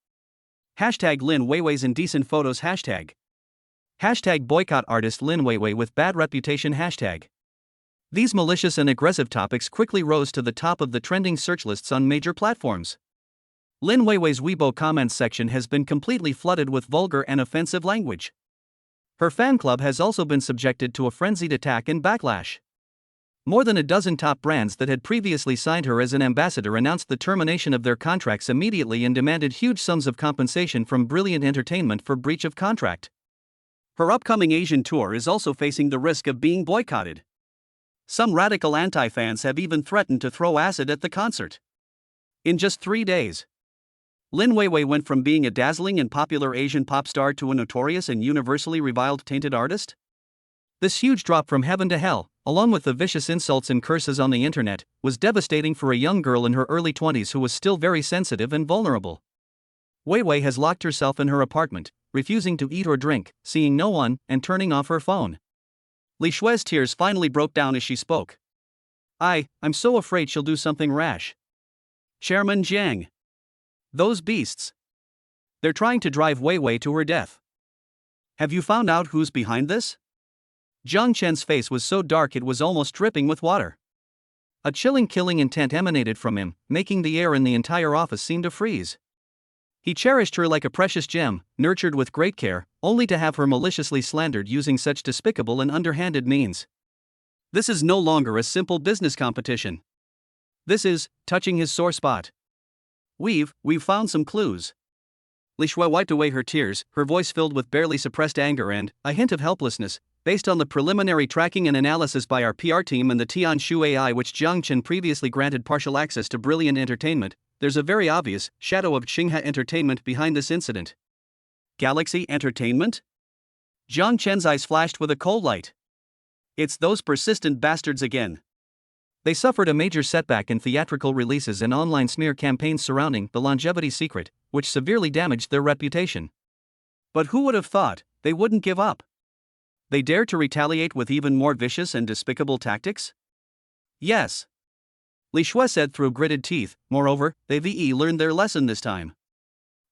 Lin Weiwei's indecent photos. Hashtag boycott artist Lin Weiwei with bad reputation. Hashtag. These malicious and aggressive topics quickly rose to the top of the trending search lists on major platforms. Lin Weiwei's Weibo comments section has been completely flooded with vulgar and offensive language. Her fan club has also been subjected to a frenzied attack and backlash. More than a dozen top brands that had previously signed her as an ambassador announced the termination of their contracts immediately and demanded huge sums of compensation from Brilliant Entertainment for breach of contract. Her upcoming Asian tour is also facing the risk of being boycotted. Some radical anti-fans have even threatened to throw acid at the concert. In just 3 days, Lin Weiwei went from being a dazzling and popular Asian pop star to a notorious and universally reviled tainted artist? This huge drop from heaven to hell, along with the vicious insults and curses on the internet, was devastating for a young girl in her early 20s who was still very sensitive and vulnerable. Wei Wei has locked herself in her apartment, refusing to eat or drink, seeing no one, and turning off her phone. Li Shui's tears finally broke down as she spoke. I'm so afraid she'll do something rash. Chairman Jiang. Those beasts. They're trying to drive Wei Wei to her death. Have you found out who's behind this? Jiang Chen's face was so dark it was almost dripping with water. A chilling killing intent emanated from him, making the air in the entire office seem to freeze. He cherished her like a precious gem, nurtured with great care, only to have her maliciously slandered using such despicable and underhanded means. This is no longer a simple business competition. This is touching his sore spot. We've found some clues. Li Shui wiped away her tears, her voice filled with barely suppressed anger and a hint of helplessness. Based on the preliminary tracking and analysis by our PR team and the Tianshu AI, which Jiang Chen previously granted partial access to Brilliant Entertainment, there's a very obvious shadow of Xinghe Entertainment behind this incident. Galaxy Entertainment? Jiang Chen's eyes flashed with a cold light. It's those persistent bastards again. They suffered a major setback in theatrical releases and online smear campaigns surrounding The Longevity Secret, which severely damaged their reputation. But who would have thought they wouldn't give up? They dared to retaliate with even more vicious and despicable tactics? Yes. Li Shui said through gritted teeth. Moreover, they've learned their lesson this time.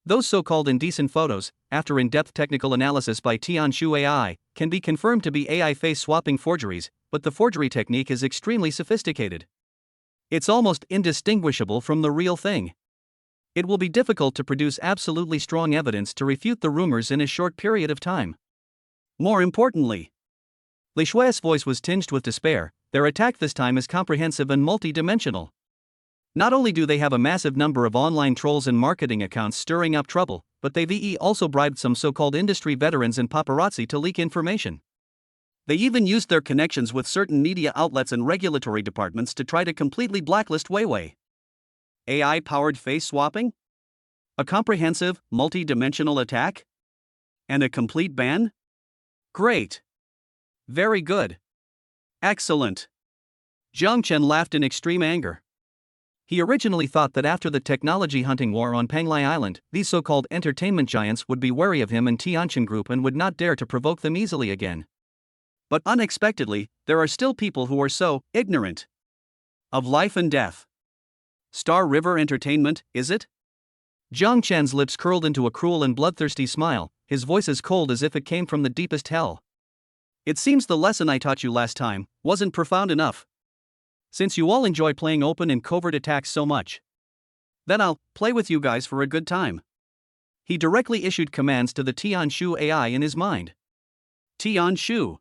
Those so-called indecent photos, after in-depth technical analysis by Tianshu AI, can be confirmed to be AI face-swapping forgeries, but the forgery technique is extremely sophisticated. It's almost indistinguishable from the real thing. It will be difficult to produce absolutely strong evidence to refute the rumors in a short period of time. More importantly, Li Shui's voice was tinged with despair. Their attack this time is comprehensive and multi-dimensional. Not only do they have a massive number of online trolls and marketing accounts stirring up trouble, but they've also bribed some so-called industry veterans and paparazzi to leak information. They even used their connections with certain media outlets and regulatory departments to try to completely blacklist Wei Wei. AI-powered face swapping? A comprehensive, multi-dimensional attack? And a complete ban? Great. Very good. Excellent. Jiang Chen laughed in extreme anger. He originally thought that after the technology hunting war on Panglai Island, these so-called entertainment giants would be wary of him and Tianjin Group and would not dare to provoke them easily again. But unexpectedly, there are still people who are so ignorant of life and death. Star River Entertainment, is it? Jiang Chen's lips curled into a cruel and bloodthirsty smile, his voice as cold as if it came from the deepest hell. It seems the lesson I taught you last time wasn't profound enough. Since you all enjoy playing open and covert attacks so much, then I'll play with you guys for a good time. He directly issued commands to the Tianshu AI in his mind. Tianshu.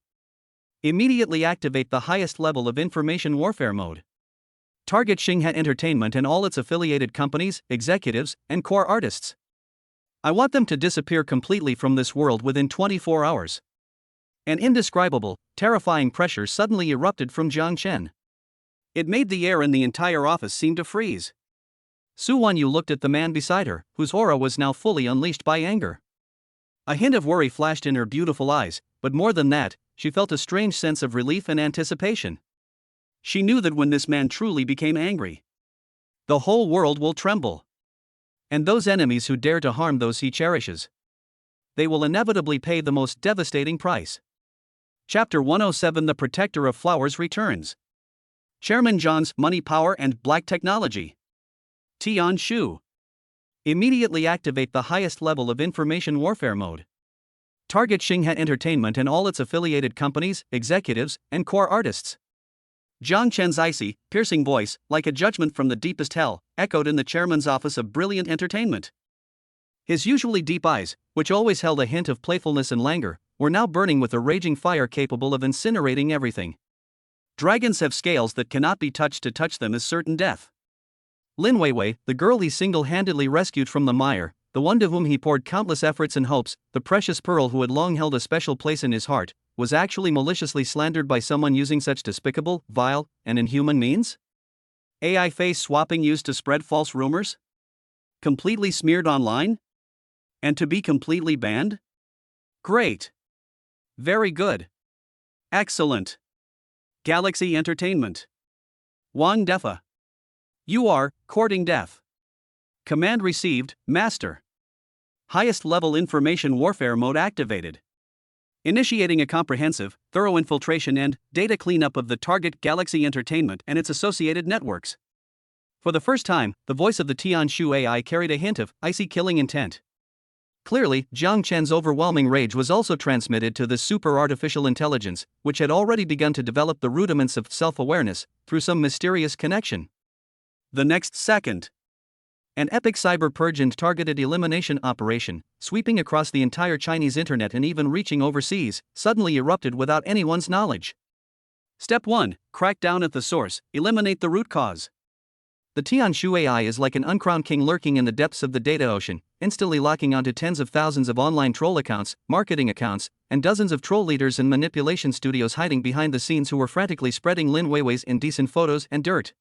Immediately activate the highest level of information warfare mode. Target Xinghe Entertainment and all its affiliated companies, executives, and core artists. I want them to disappear completely from this world within 24 hours. An indescribable, terrifying pressure suddenly erupted from Jiang Chen. It made the air in the entire office seem to freeze. Su Wanyu looked at the man beside her, whose aura was now fully unleashed by anger. A hint of worry flashed in her beautiful eyes, but more than that, she felt a strange sense of relief and anticipation. She knew that when this man truly became angry, the whole world will tremble. And those enemies who dare to harm those he cherishes, they will inevitably pay the most devastating price. Chapter 107: The Protector of Flowers returns. Chairman John's Money, Power, and Black Technology. Tianshu. Immediately activate the highest level of information warfare mode. Target Xinghe Entertainment and all its affiliated companies, executives, and core artists. Jiang Chen's icy, piercing voice, like a judgment from the deepest hell, echoed in the chairman's office of Brilliant Entertainment. His usually deep eyes, which always held a hint of playfulness and languor, were now burning with a raging fire capable of incinerating everything. Dragons have scales that cannot be touched. To touch them is certain death. Lin Weiwei, the girl he single-handedly rescued from the mire, the one to whom he poured countless efforts and hopes, the precious pearl who had long held a special place in his heart, was actually maliciously slandered by someone using such despicable, vile, and inhuman means? AI face swapping used to spread false rumors? Completely smeared online? And to be completely banned? Great. Very good. Excellent. Galaxy Entertainment. Wang Defa. You are courting death. Command received, Master. Highest level information warfare mode activated. Initiating a comprehensive, thorough infiltration and data cleanup of the target Galaxy Entertainment and its associated networks. For the first time, the voice of the Tianshu AI carried a hint of icy killing intent. Clearly, Jiang Chen's overwhelming rage was also transmitted to the super artificial intelligence, which had already begun to develop the rudiments of self-awareness through some mysterious connection. The next second, an epic cyber purge and targeted elimination operation, sweeping across the entire Chinese internet and even reaching overseas, suddenly erupted without anyone's knowledge. Step 1. Crack down at the source, eliminate the root cause. The Tianshu AI is like an uncrowned king lurking in the depths of the data ocean, instantly locking onto tens of thousands of online troll accounts, marketing accounts, and dozens of troll leaders and manipulation studios hiding behind the scenes who were frantically spreading Lin Weiwei's indecent photos and dirt.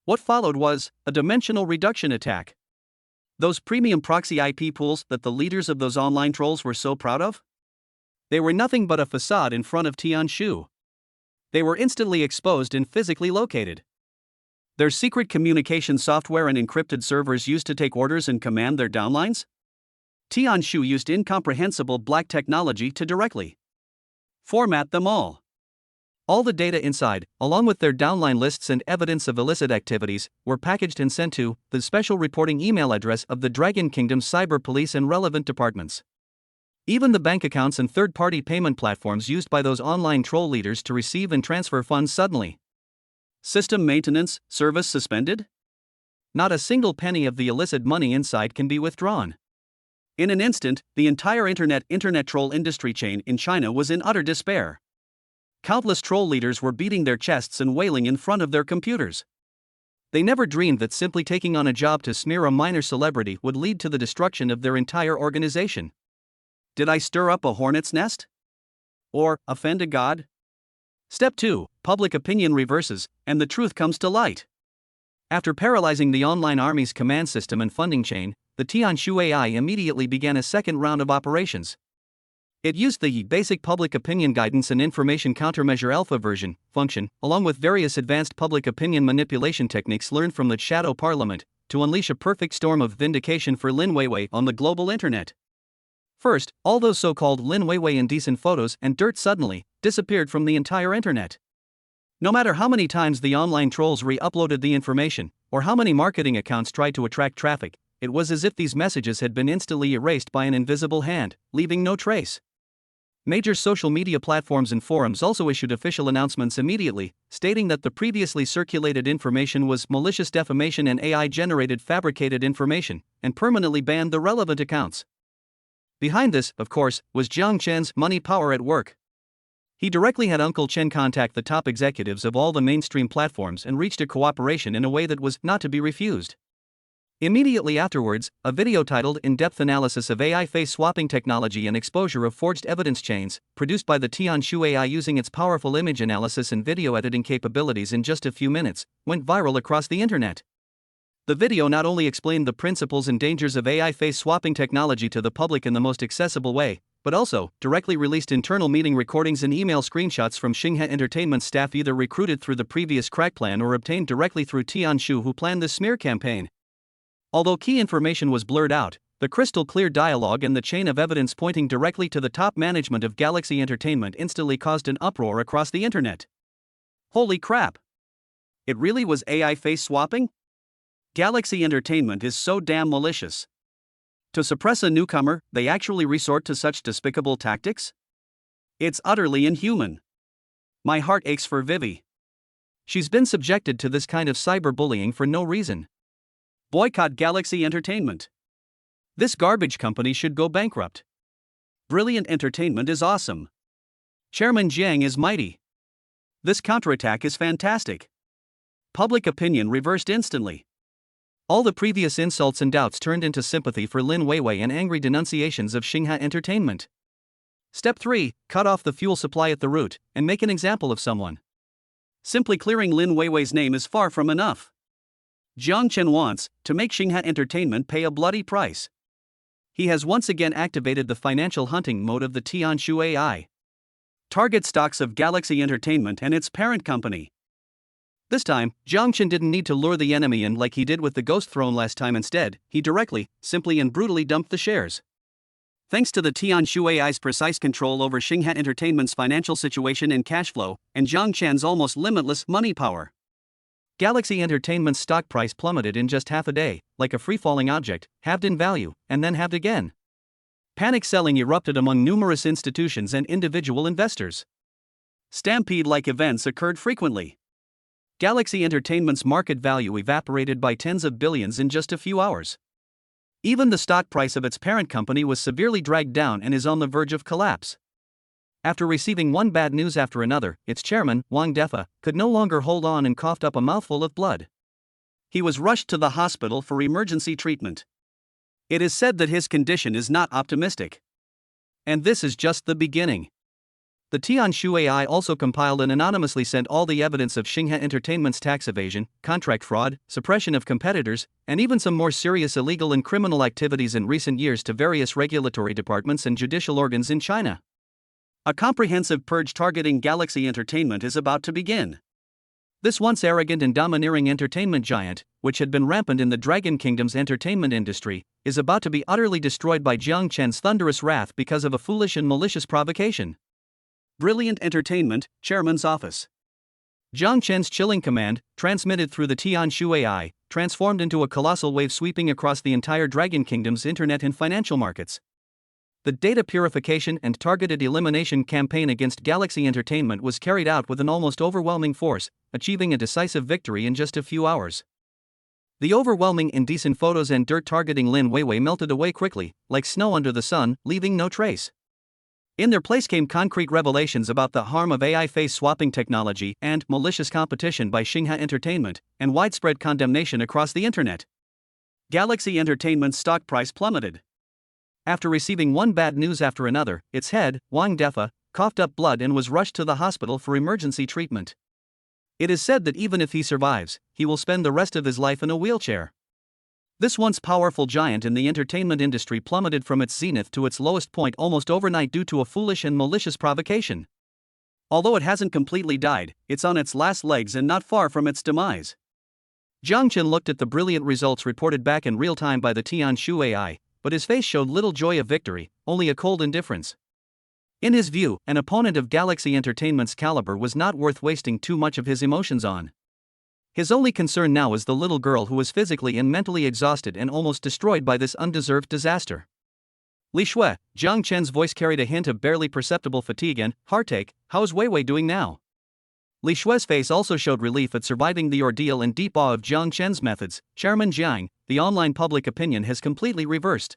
What followed was a dimensional reduction attack. Those premium proxy IP pools that the leaders of those online trolls were so proud of? They were nothing but a facade in front of Tianshu. They were instantly exposed and physically located. Their secret communication software and encrypted servers used to take orders and command their downlines? Tianshu used incomprehensible black technology to directly format them all. All the data inside, along with their downline lists and evidence of illicit activities, were packaged and sent to the special reporting email address of the Dragon Kingdom's cyber police and relevant departments. Even the bank accounts and third-party payment platforms used by those online troll leaders to receive and transfer funds suddenly. System maintenance, service suspended? Not a single penny of the illicit money inside can be withdrawn. In an instant, the entire internet troll industry chain in China was in utter despair. Countless troll leaders were beating their chests and wailing in front of their computers. They never dreamed that simply taking on a job to smear a minor celebrity would lead to the destruction of their entire organization. Did I stir up a hornet's nest? Or offend a god? Step 2. Public opinion reverses, and the truth comes to light. After paralyzing the online army's command system and funding chain, the Tianshu AI immediately began a second round of operations. It used the basic public opinion guidance and information countermeasure alpha version function, along with various advanced public opinion manipulation techniques learned from the shadow parliament, to unleash a perfect storm of vindication for Lin Weiwei on the global internet. First, all those so-called Lin Weiwei indecent photos and dirt suddenly disappeared from the entire internet. No matter how many times the online trolls re-uploaded the information, or how many marketing accounts tried to attract traffic, it was as if these messages had been instantly erased by an invisible hand, leaving no trace. Major social media platforms and forums also issued official announcements immediately, stating that the previously circulated information was malicious defamation and AI-generated fabricated information, and permanently banned the relevant accounts. Behind this, of course, was Jiang Chen's money power at work. He directly had Uncle Chen contact the top executives of all the mainstream platforms and reached a cooperation in a way that was not to be refused. Immediately afterwards, a video titled In-Depth Analysis of AI Face Swapping Technology and Exposure of Forged Evidence Chains, produced by the Tianshu AI using its powerful image analysis and video editing capabilities in just a few minutes, went viral across the internet. The video not only explained the principles and dangers of AI face swapping technology to the public in the most accessible way, but also directly released internal meeting recordings and email screenshots from Xinghe Entertainment staff either recruited through the previous crack plan or obtained directly through Tianshu who planned this smear campaign. Although key information was blurred out, the crystal clear dialogue and the chain of evidence pointing directly to the top management of Galaxy Entertainment instantly caused an uproar across the internet. Holy crap! It really was AI face swapping? Galaxy Entertainment is so damn malicious. To suppress a newcomer, they actually resort to such despicable tactics? It's utterly inhuman. My heart aches for Vivi. She's been subjected to this kind of cyberbullying for no reason. Boycott Galaxy Entertainment. This garbage company should go bankrupt. Brilliant entertainment is awesome. Chairman Jiang is mighty. This counterattack is fantastic. Public opinion reversed instantly. All the previous insults and doubts turned into sympathy for Lin Weiwei and angry denunciations of Xinghe Entertainment. Step 3. Cut off the fuel supply at the root, and make an example of someone. Simply clearing Lin Weiwei's name is far from enough. Jiang Chen wants to make Xinghe Entertainment pay a bloody price. He has once again activated the financial hunting mode of the Tianshu AI. Target stocks of Galaxy Entertainment and its parent company. This time, Jiang Chen didn't need to lure the enemy in like he did with the Ghost Throne last time. Instead, he directly, simply and brutally dumped the shares. Thanks to the Tianshu AI's precise control over Xinghe Entertainment's financial situation and cash flow, and Jiang Chen's almost limitless money power, Galaxy Entertainment's stock price plummeted in just half a day, like a free-falling object, halved in value, and then halved again. Panic selling erupted among numerous institutions and individual investors. Stampede-like events occurred frequently. Galaxy Entertainment's market value evaporated by tens of billions in just a few hours. Even the stock price of its parent company was severely dragged down and is on the verge of collapse. After receiving one bad news after another, its chairman, Wang Defa, could no longer hold on and coughed up a mouthful of blood. He was rushed to the hospital for emergency treatment. It is said that his condition is not optimistic. And this is just the beginning. The Tianshu AI also compiled and anonymously sent all the evidence of Xinghe Entertainment's tax evasion, contract fraud, suppression of competitors, and even some more serious illegal and criminal activities in recent years to various regulatory departments and judicial organs in China. A comprehensive purge targeting Galaxy Entertainment is about to begin. This once arrogant and domineering entertainment giant, which had been rampant in the Dragon Kingdom's entertainment industry, is about to be utterly destroyed by Jiang Chen's thunderous wrath because of a foolish and malicious provocation. Brilliant Entertainment, Chairman's Office. Jiang Chen's chilling command, transmitted through the Tianshu AI, transformed into a colossal wave sweeping across the entire Dragon Kingdom's internet and financial markets. The data purification and targeted elimination campaign against Galaxy Entertainment was carried out with an almost overwhelming force, achieving a decisive victory in just a few hours. The overwhelming indecent photos and dirt targeting Lin Weiwei melted away quickly, like snow under the sun, leaving no trace. In their place came concrete revelations about the harm of AI face swapping technology and malicious competition by Xinghe Entertainment, and widespread condemnation across the internet. Galaxy Entertainment's stock price plummeted. After receiving one bad news after another, its head, Wang Defa, coughed up blood and was rushed to the hospital for emergency treatment. It is said that even if he survives, he will spend the rest of his life in a wheelchair. This once powerful giant in the entertainment industry plummeted from its zenith to its lowest point almost overnight due to a foolish and malicious provocation. Although it hasn't completely died, it's on its last legs and not far from its demise. Jiang Chen looked at the brilliant results reported back in real time by the Tianshu AI, but his face showed little joy of victory, only a cold indifference. In his view, an opponent of Galaxy Entertainment's caliber was not worth wasting too much of his emotions on. His only concern now is the little girl who was physically and mentally exhausted and almost destroyed by this undeserved disaster. Li Shui, Jiang Chen's voice carried a hint of barely perceptible fatigue and heartache. How's Weiwei doing now? Li Shui's face also showed relief at surviving the ordeal and deep awe of Jiang Chen's methods. Chairman Jiang, the online public opinion has completely reversed.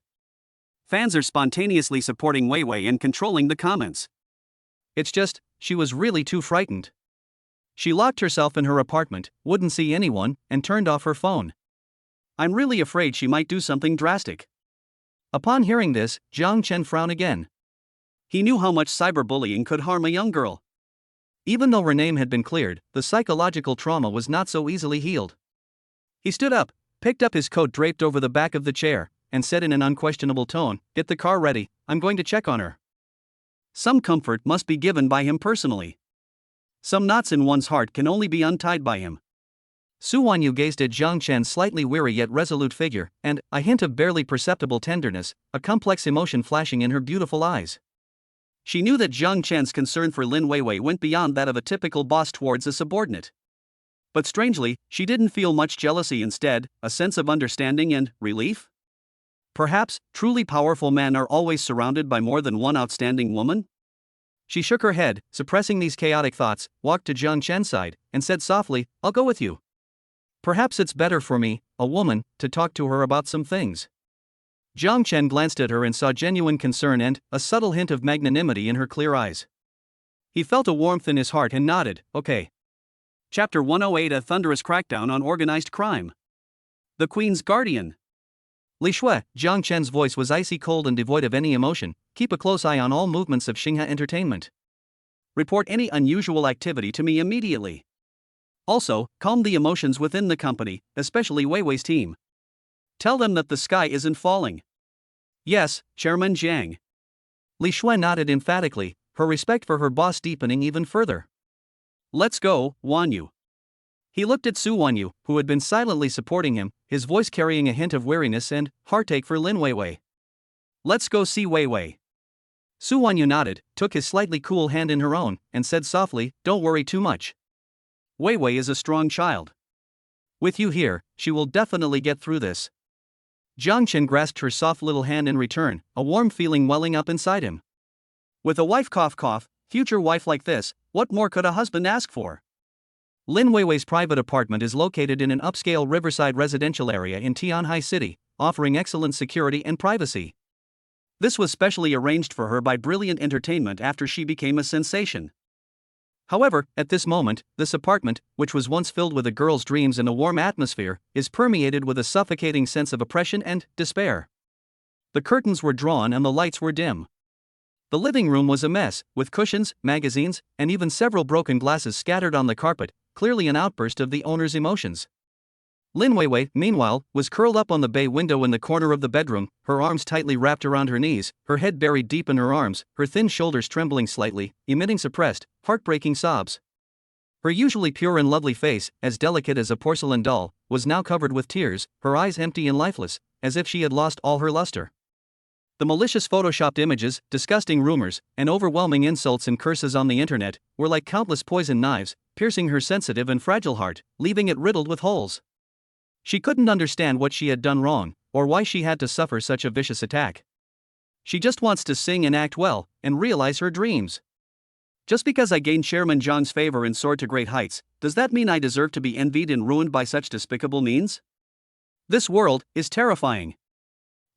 Fans are spontaneously supporting Weiwei and controlling the comments. It's just, she was really too frightened. She locked herself in her apartment, wouldn't see anyone, and turned off her phone. I'm really afraid she might do something drastic. Upon hearing this, Jiang Chen frowned again. He knew how much cyberbullying could harm a young girl. Even though her name had been cleared, the psychological trauma was not so easily healed. He stood up, picked up his coat draped over the back of the chair, and said in an unquestionable tone, "Get the car ready, I'm going to check on her." Some comfort must be given by him personally. Some knots in one's heart can only be untied by him. Su Wanyu gazed at Jiang Chen's slightly weary yet resolute figure, and a hint of barely perceptible tenderness, a complex emotion flashing in her beautiful eyes. She knew that Jiang Chen's concern for Lin Weiwei went beyond that of a typical boss towards a subordinate. But strangely, she didn't feel much jealousy, instead, a sense of understanding and relief? Perhaps, truly powerful men are always surrounded by more than one outstanding woman? She shook her head, suppressing these chaotic thoughts, walked to Jiang Chen's side, and said softly, "I'll go with you. Perhaps it's better for me, a woman, to talk to her about some things." Jiang Chen glanced at her and saw genuine concern and a subtle hint of magnanimity in her clear eyes. He felt a warmth in his heart and nodded, "Okay." Chapter 108: A Thunderous Crackdown on Organized Crime. The Queen's Guardian. Li Shui, Jiang Chen's voice was icy cold and devoid of any emotion. "Keep a close eye on all movements of Xinghe Entertainment. Report any unusual activity to me immediately. Also, calm the emotions within the company, especially Weiwei's team. Tell them that the sky isn't falling." "Yes, Chairman Jiang." Li Shui nodded emphatically, her respect for her boss deepening even further. "Let's go, Wanyu." He looked at Su Wanyu, who had been silently supporting him, his voice carrying a hint of weariness and heartache for Lin Weiwei. "Let's go see Weiwei." Su Wanyu nodded, took his slightly cool hand in her own, and said softly, "Don't worry too much. Weiwei is a strong child. With you here, she will definitely get through this." Jiang Chen grasped her soft little hand in return, a warm feeling welling up inside him. With a wife future wife like this, what more could a husband ask for? Lin Weiwei's private apartment is located in an upscale riverside residential area in Tianhai City, offering excellent security and privacy. This was specially arranged for her by Brilliant Entertainment after she became a sensation. However, at this moment, this apartment, which was once filled with a girl's dreams and a warm atmosphere, is permeated with a suffocating sense of oppression and despair. The curtains were drawn and the lights were dim. The living room was a mess, with cushions, magazines, and even several broken glasses scattered on the carpet, clearly an outburst of the owner's emotions. Lin Weiwei, meanwhile, was curled up on the bay window in the corner of the bedroom, her arms tightly wrapped around her knees, her head buried deep in her arms, her thin shoulders trembling slightly, emitting suppressed, heartbreaking sobs. Her usually pure and lovely face, as delicate as a porcelain doll, was now covered with tears, her eyes empty and lifeless, as if she had lost all her luster. The malicious photoshopped images, disgusting rumors, and overwhelming insults and curses on the internet were like countless poisoned knives, piercing her sensitive and fragile heart, leaving it riddled with holes. She couldn't understand what she had done wrong, or why she had to suffer such a vicious attack. She just wants to sing and act well, and realize her dreams. Just because I gained Chairman Zhang's favor and soared to great heights, does that mean I deserve to be envied and ruined by such despicable means? This world is terrifying.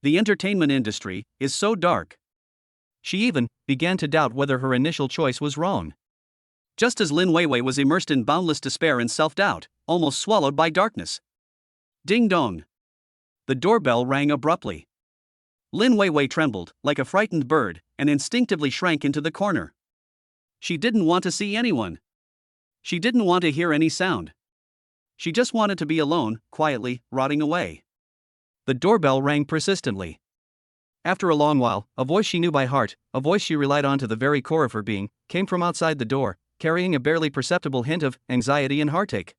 The entertainment industry is so dark. She even began to doubt whether her initial choice was wrong. Just as Lin Weiwei was immersed in boundless despair and self-doubt, almost swallowed by darkness. Ding dong. The doorbell rang abruptly. Lin Weiwei trembled, like a frightened bird, and instinctively shrank into the corner. She didn't want to see anyone. She didn't want to hear any sound. She just wanted to be alone, quietly, rotting away. The doorbell rang persistently. After a long while, a voice she knew by heart, a voice she relied on to the very core of her being, came from outside the door, carrying a barely perceptible hint of anxiety and heartache.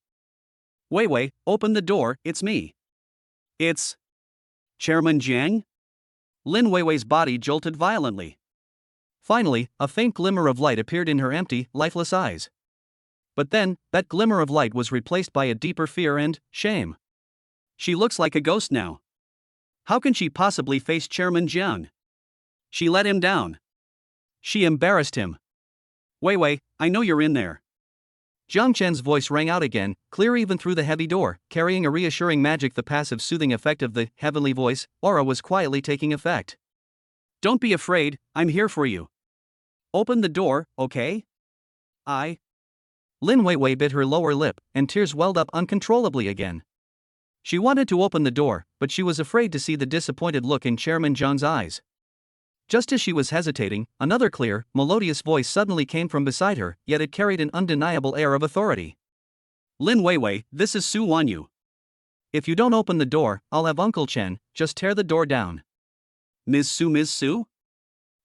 "Weiwei, open the door, it's me." "It's Chairman Jiang?" Lin Weiwei's body jolted violently. Finally, a faint glimmer of light appeared in her empty, lifeless eyes. But then, that glimmer of light was replaced by a deeper fear and shame. She looks like a ghost now. How can she possibly face Chairman Jiang? She let him down. She embarrassed him. "Weiwei, I know you're in there." Jiang Chen's voice rang out again, clear even through the heavy door, carrying a reassuring magic. The passive soothing effect of the heavenly voice aura was quietly taking effect. "Don't be afraid, I'm here for you. Open the door, okay?" Lin Weiwei bit her lower lip, and tears welled up uncontrollably again. She wanted to open the door, but she was afraid to see the disappointed look in Chairman Zhang's eyes. Just as she was hesitating, another clear, melodious voice suddenly came from beside her, yet it carried an undeniable air of authority. "Lin Weiwei, this is Su Wanyu. If you don't open the door, I'll have Uncle Chen just tear the door down." Ms. Su?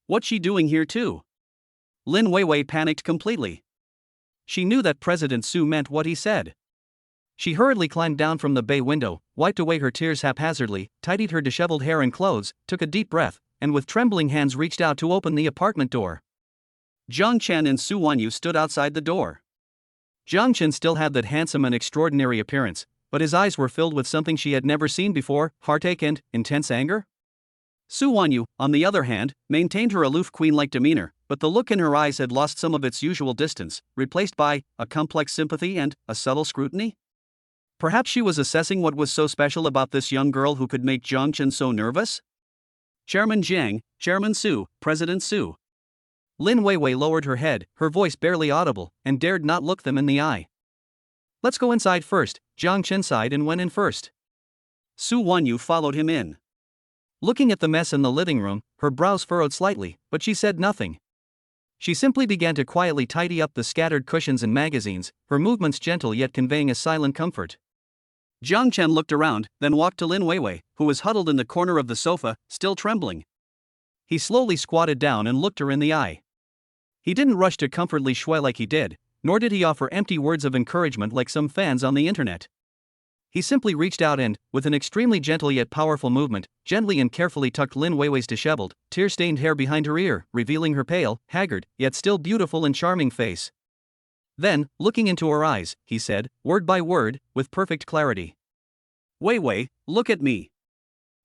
What's she doing here too?" Lin Weiwei panicked completely. She knew that President Su meant what he said. She hurriedly climbed down from the bay window, wiped away her tears haphazardly, tidied her disheveled hair and clothes, took a deep breath, and with trembling hands reached out to open the apartment door. Jiang Chen and Su Wanyu stood outside the door. Jiang Chen still had that handsome and extraordinary appearance, but his eyes were filled with something she had never seen before, heartache and intense anger. Su Wanyu, on the other hand, maintained her aloof queen-like demeanor, but the look in her eyes had lost some of its usual distance, replaced by a complex sympathy and a subtle scrutiny. Perhaps she was assessing what was so special about this young girl who could make Jiang Chen so nervous? "Chairman Jiang, Chairman Su, President Su." Lin Weiwei lowered her head, her voice barely audible, and dared not look them in the eye. "Let's go inside first." Jiang Chen sighed and went in first. Su Wanyu followed him in. Looking at the mess in the living room, her brows furrowed slightly, but she said nothing. She simply began to quietly tidy up the scattered cushions and magazines, her movements gentle yet conveying a silent comfort. Jiang Chen looked around, then walked to Lin Weiwei, who was huddled in the corner of the sofa, still trembling. He slowly squatted down and looked her in the eye. He didn't rush to comfort Li Shui like he did, nor did he offer empty words of encouragement like some fans on the internet. He simply reached out and, with an extremely gentle yet powerful movement, gently and carefully tucked Lin Weiwei's disheveled, tear-stained hair behind her ear, revealing her pale, haggard, yet still beautiful and charming face. Then, looking into her eyes, he said, word by word, with perfect clarity. "Weiwei, look at me."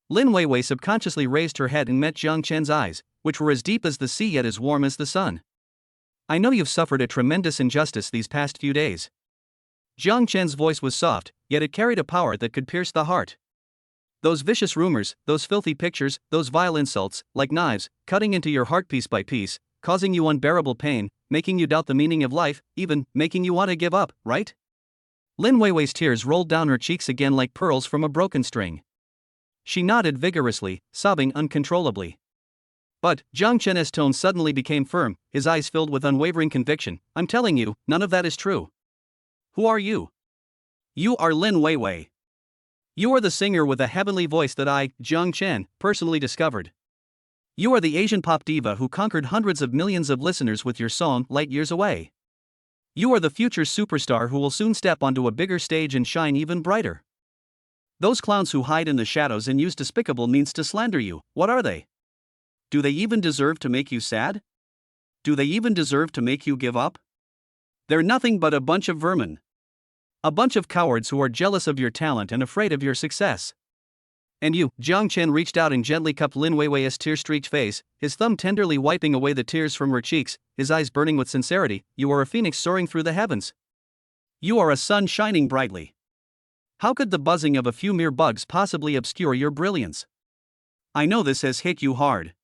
Lin Weiwei subconsciously raised her head and met Jiang Chen's eyes, which were as deep as the sea yet as warm as the sun. "I know you've suffered a tremendous injustice these past few days." Jiang Chen's voice was soft, yet it carried a power that could pierce the heart. Those vicious rumors, those filthy pictures, those vile insults, like knives, cutting into your heart piece by piece, causing you unbearable pain, making you doubt the meaning of life, even making you want to give up, right? Lin Weiwei's tears rolled down her cheeks again like pearls from a broken string. She nodded vigorously, sobbing uncontrollably. But Jiang Chen's tone suddenly became firm, his eyes filled with unwavering conviction. "I'm telling you, none of that is true." "Who are you?" "You are Lin Weiwei. You are the singer with a heavenly voice that I, Jiang Chen, personally discovered. You are the Asian pop diva who conquered hundreds of millions of listeners with your song Light Years Away. You are the future superstar who will soon step onto a bigger stage and shine even brighter. Those clowns who hide in the shadows and use despicable means to slander you, what are they? Do they even deserve to make you sad? Do they even deserve to make you give up? They're nothing but a bunch of vermin. A bunch of cowards who are jealous of your talent and afraid of your success." "And you," Jiang Chen reached out and gently cupped Lin Weiwei's tear-streaked face, his thumb tenderly wiping away the tears from her cheeks, his eyes burning with sincerity. "You are a phoenix soaring through the heavens. You are a sun shining brightly. How could the buzzing of a few mere bugs possibly obscure your brilliance? I know this has hit you hard.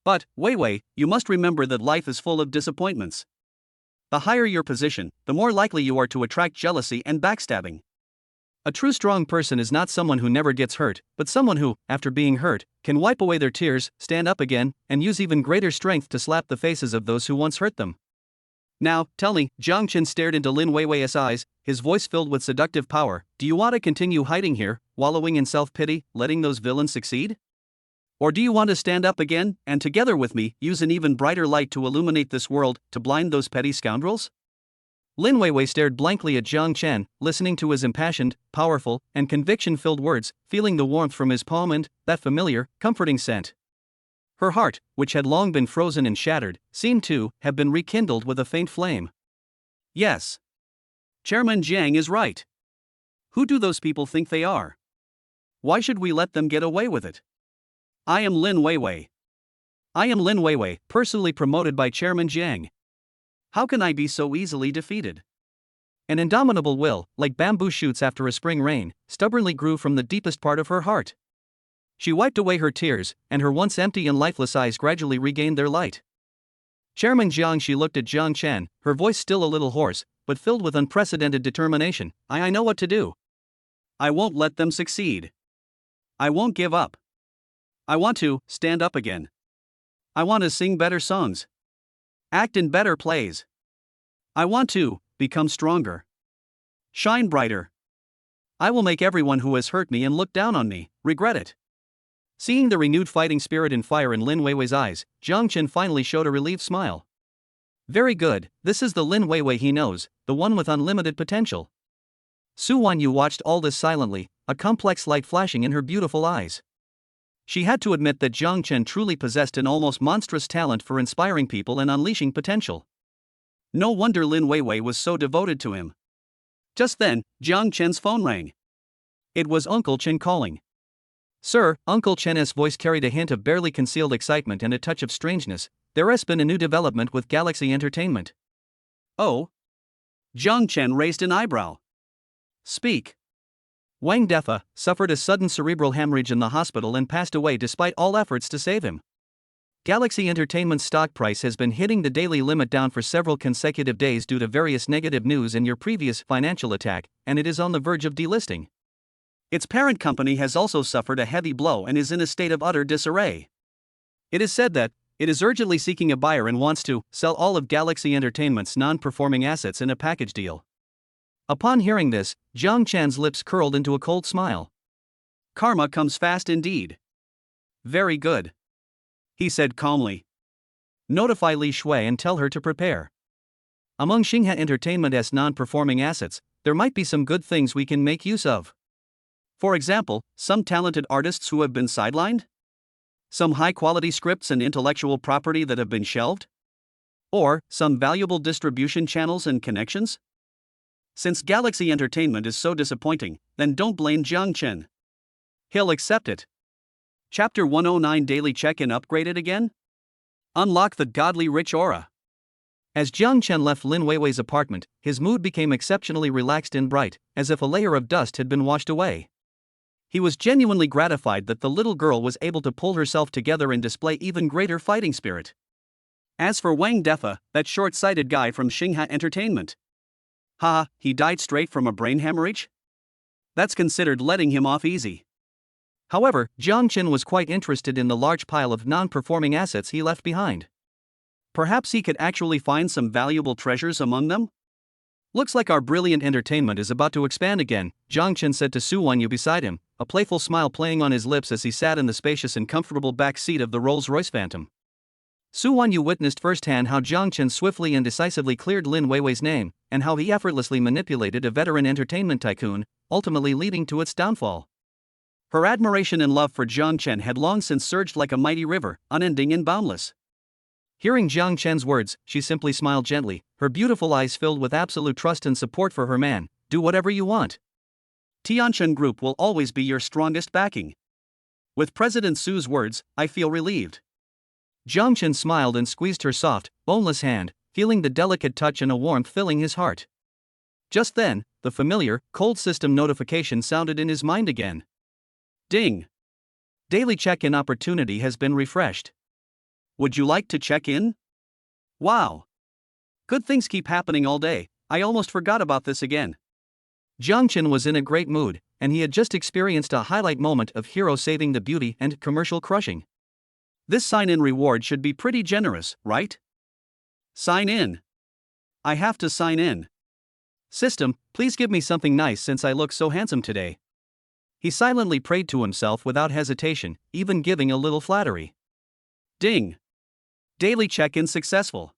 But, Weiwei, you must remember that life is full of disappointments. The higher your position, the more likely you are to attract jealousy and backstabbing. A true strong person is not someone who never gets hurt, but someone who, after being hurt, can wipe away their tears, stand up again, and use even greater strength to slap the faces of those who once hurt them. Now, tell me," Jiang Chen stared into Lin Weiwei's eyes, his voice filled with seductive power, "do you want to continue hiding here, wallowing in self-pity, letting those villains succeed? Or do you want to stand up again, and together with me, use an even brighter light to illuminate this world, to blind those petty scoundrels?" Lin Weiwei stared blankly at Jiang Chen, listening to his impassioned, powerful, and conviction-filled words, feeling the warmth from his palm and that familiar, comforting scent. Her heart, which had long been frozen and shattered, seemed to have been rekindled with a faint flame. Yes. Chairman Jiang is right. Who do those people think they are? Why should we let them get away with it? I am Lin Weiwei. I am Lin Weiwei, personally promoted by Chairman Jiang. How can I be so easily defeated? An indomitable will, like bamboo shoots after a spring rain, stubbornly grew from the deepest part of her heart. She wiped away her tears, and her once empty and lifeless eyes gradually regained their light. "Chairman Jiang," she looked at Jiang Chen, her voice still a little hoarse, but filled with unprecedented determination. I know what to do. I won't let them succeed. I won't give up. I want to stand up again. I want to sing better songs. Act in better plays. I want to become stronger. Shine brighter. I will make everyone who has hurt me and looked down on me regret it." Seeing the renewed fighting spirit and fire in Lin Weiwei's eyes, Jiang Chen finally showed a relieved smile. Very good, this is the Lin Weiwei he knows, the one with unlimited potential. Su Wanyu watched all this silently, a complex light flashing in her beautiful eyes. She had to admit that Jiang Chen truly possessed an almost monstrous talent for inspiring people and unleashing potential. No wonder Lin Weiwei was so devoted to him. Just then, Jiang Chen's phone rang. It was Uncle Chen calling. "Sir," Uncle Chen's voice carried a hint of barely concealed excitement and a touch of strangeness. "There has been a new development with Galaxy Entertainment." "Oh?" Jiang Chen raised an eyebrow. "Speak." Wang Defa suffered a sudden cerebral hemorrhage in the hospital and passed away despite all efforts to save him. Galaxy Entertainment's stock price has been hitting the daily limit down for several consecutive days due to various negative news in your previous financial attack, and it is on the verge of delisting. Its parent company has also suffered a heavy blow and is in a state of utter disarray. It is said that it is urgently seeking a buyer and wants to sell all of Galaxy Entertainment's non-performing assets in a package deal. Upon hearing this, Jiang Chen's lips curled into a cold smile. Karma comes fast indeed. Very good, he said calmly. Notify Li Shui and tell her to prepare. Among Xinghe Entertainment's non-performing assets, there might be some good things we can make use of. For example, some talented artists who have been sidelined? Some high-quality scripts and intellectual property that have been shelved? Or some valuable distribution channels and connections? Since Galaxy Entertainment is so disappointing, then don't blame Jiang Chen. He'll accept it. Chapter 109 Daily Check-in upgraded again? Unlock the godly rich aura. As Jiang Chen left Lin Weiwei's apartment, his mood became exceptionally relaxed and bright, as if a layer of dust had been washed away. He was genuinely gratified that the little girl was able to pull herself together and display even greater fighting spirit. As for Wang Defa, that short-sighted guy from Xinghe Entertainment. Haha, he died straight from a brain hemorrhage? That's considered letting him off easy. However, Jiang Chen was quite interested in the large pile of non-performing assets he left behind. Perhaps he could actually find some valuable treasures among them? Looks like our brilliant entertainment is about to expand again, Jiang Chen said to Su Wanyu beside him, a playful smile playing on his lips as he sat in the spacious and comfortable back seat of the Rolls-Royce Phantom. Su Wanyu witnessed firsthand how Jiang Chen swiftly and decisively cleared Lin Weiwei's name, and how he effortlessly manipulated a veteran entertainment tycoon, ultimately leading to its downfall. Her admiration and love for Jiang Chen had long since surged like a mighty river, unending and boundless. Hearing Jiang Chen's words, she simply smiled gently, her beautiful eyes filled with absolute trust and support for her man. Do whatever you want. Tianchen Group will always be your strongest backing. With President Su's words, I feel relieved. Jiang Chen smiled and squeezed her soft, boneless hand, feeling the delicate touch and a warmth filling his heart. Just then, the familiar, cold system notification sounded in his mind again. Ding! Daily check-in opportunity has been refreshed. Would you like to check in? Wow! Good things keep happening all day, I almost forgot about this again. Jiang Chen was in a great mood, and he had just experienced a highlight moment of hero saving the beauty and commercial crushing. This sign-in reward should be pretty generous, right? Sign in. I have to sign in. System, please give me something nice since I look so handsome today. He silently prayed to himself without hesitation, even giving a little flattery. Ding! Daily check-in successful.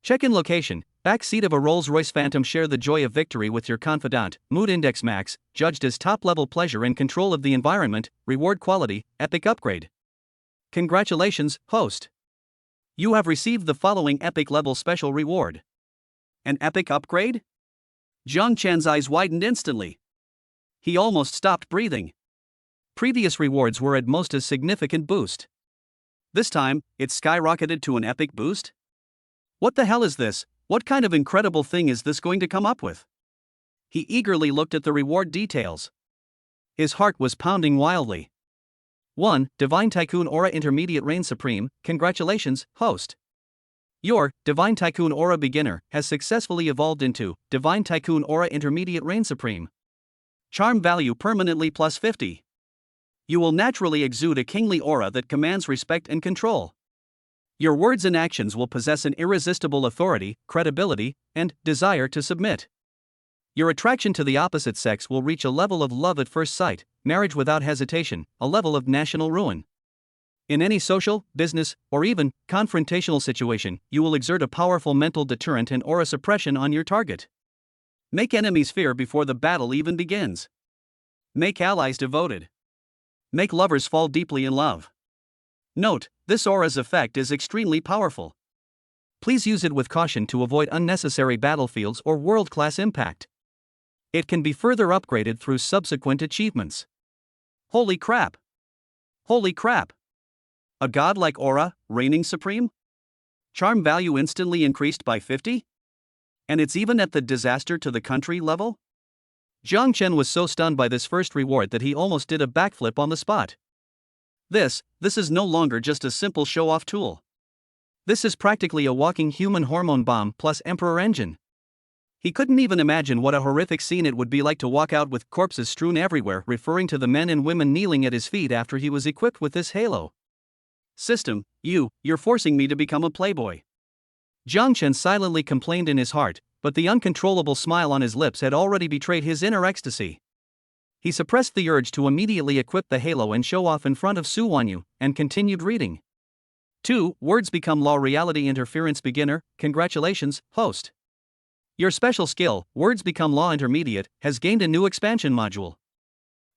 Check-in location, back seat of a Rolls-Royce Phantom. Share the joy of victory with your confidant. Mood index max, judged as top-level pleasure and control of the environment. Reward quality, epic upgrade. Congratulations, host. You have received the following epic level special reward. An epic upgrade? Jiang Chen's eyes widened instantly. He almost stopped breathing. Previous rewards were at most a significant boost. This time, it skyrocketed to an epic boost? What the hell is this? What kind of incredible thing is this going to come up with? He eagerly looked at the reward details. His heart was pounding wildly. 1. Divine Tycoon Aura Intermediate Reign Supreme. Congratulations, host. Your Divine Tycoon Aura Beginner has successfully evolved into Divine Tycoon Aura Intermediate Reign Supreme. Charm value permanently plus 50. You will naturally exude a kingly aura that commands respect and control. Your words and actions will possess an irresistible authority, credibility, and desire to submit. Your attraction to the opposite sex will reach a level of love at first sight, marriage without hesitation, a level of national ruin. In any social, business, or even confrontational situation, you will exert a powerful mental deterrent and aura suppression on your target. Make enemies fear before the battle even begins. Make allies devoted. Make lovers fall deeply in love. Note, this aura's effect is extremely powerful. Please use it with caution to avoid unnecessary battlefields or world-class impact. It can be further upgraded through subsequent achievements. Holy crap! Holy crap! A godlike aura, reigning supreme? Charm value instantly increased by 50? And it's even at the disaster to the country level? Jiang Chen was so stunned by this first reward that he almost did a backflip on the spot. This is no longer just a simple show-off tool. This is practically a walking human hormone bomb plus Emperor engine. He couldn't even imagine what a horrific scene it would be like to walk out with corpses strewn everywhere, referring to the men and women kneeling at his feet after he was equipped with this halo. System, you're forcing me to become a playboy. Jiang Chen silently complained in his heart, but the uncontrollable smile on his lips had already betrayed his inner ecstasy. He suppressed the urge to immediately equip the halo and show off in front of Su Wanyu, and continued reading. 2. Words become law. Reality interference beginner. Congratulations, host. Your special skill, Words Become Law Intermediate, has gained a new expansion module.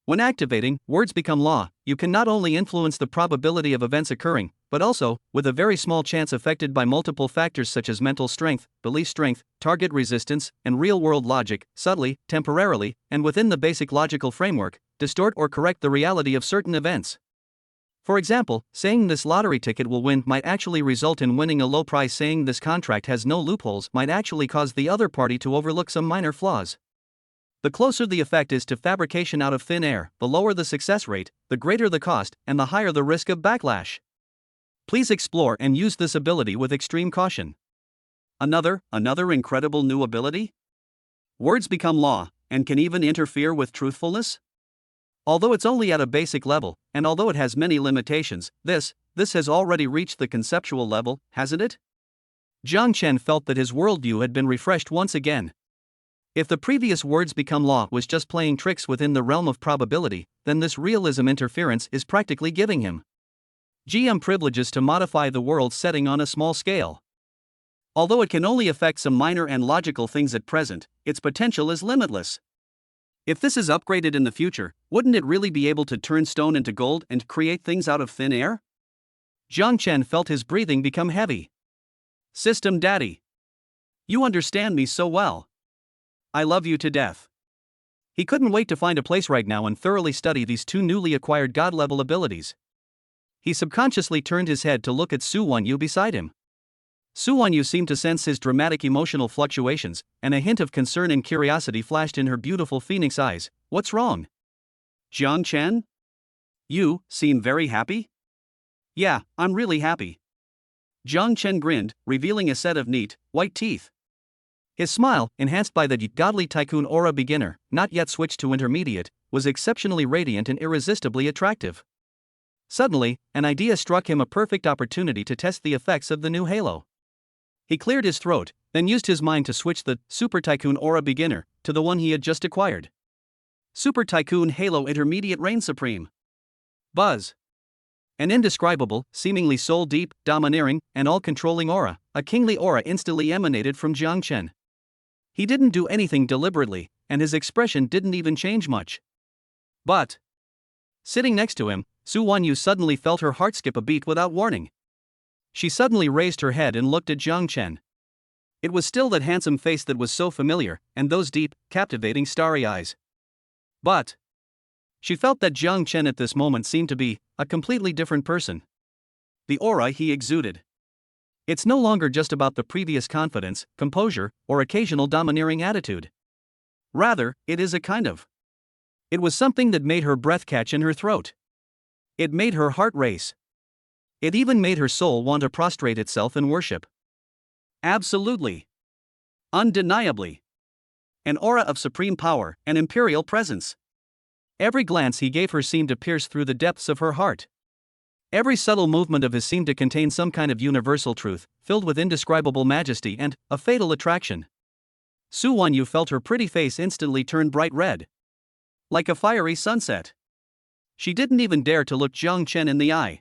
When activating Words Become Law, you can not only influence the probability of events occurring, but also, with a very small chance affected by multiple factors such as mental strength, belief strength, target resistance, and real-world logic, subtly, temporarily, and within the basic logical framework, distort or correct the reality of certain events. For example, saying this lottery ticket will win might actually result in winning a low price. Saying this contract has no loopholes might actually cause the other party to overlook some minor flaws. The closer the effect is to fabrication out of thin air, the lower the success rate, the greater the cost, and the higher the risk of backlash. Please explore and use this ability with extreme caution. Another incredible new ability? Words become law, and can even interfere with truthfulness? Although it's only at a basic level, and although it has many limitations, this has already reached the conceptual level, hasn't it? Jiang Chen felt that his worldview had been refreshed once again. If the previous Words Become Law was just playing tricks within the realm of probability, then this realism interference is practically giving him GM privileges to modify the world's setting on a small scale. Although it can only affect some minor and logical things at present, its potential is limitless. If this is upgraded in the future, wouldn't it really be able to turn stone into gold and create things out of thin air? Jiang Chen felt his breathing become heavy. System Daddy. You understand me so well. I love you to death. He couldn't wait to find a place right now and thoroughly study these two newly acquired god-level abilities. He subconsciously turned his head to look at Su Wanyu beside him. Su Wanyu seemed to sense his dramatic emotional fluctuations, and a hint of concern and curiosity flashed in her beautiful phoenix eyes. What's wrong? Jiang Chen? You seem very happy? Yeah, I'm really happy. Jiang Chen grinned, revealing a set of neat, white teeth. His smile, enhanced by the godly tycoon aura beginner, not yet switched to intermediate, was exceptionally radiant and irresistibly attractive. Suddenly, an idea struck him, a perfect opportunity to test the effects of the new halo. He cleared his throat, then used his mind to switch the Super Tycoon Aura Beginner to the one he had just acquired. Super Tycoon Halo Intermediate Reign Supreme. Buzz. An indescribable, seemingly soul-deep, domineering, and all-controlling aura, a kingly aura instantly emanated from Jiang Chen. He didn't do anything deliberately, and his expression didn't even change much. But, sitting next to him, Su Wanyu suddenly felt her heart skip a beat without warning. She suddenly raised her head and looked at Jiang Chen. It was still that handsome face that was so familiar, and those deep, captivating starry eyes. But she felt that Jiang Chen at this moment seemed to be a completely different person. The aura he exuded. It's no longer just about the previous confidence, composure, or occasional domineering attitude. Rather, it is a kind of. It was something that made her breath catch in her throat. It made her heart race. It even made her soul want to prostrate itself in worship. Absolutely. Undeniably. An aura of supreme power, an imperial presence. Every glance he gave her seemed to pierce through the depths of her heart. Every subtle movement of his seemed to contain some kind of universal truth, filled with indescribable majesty and a fatal attraction. Su Wanyu felt her pretty face instantly turn bright red. Like a fiery sunset. She didn't even dare to look Jiang Chen in the eye.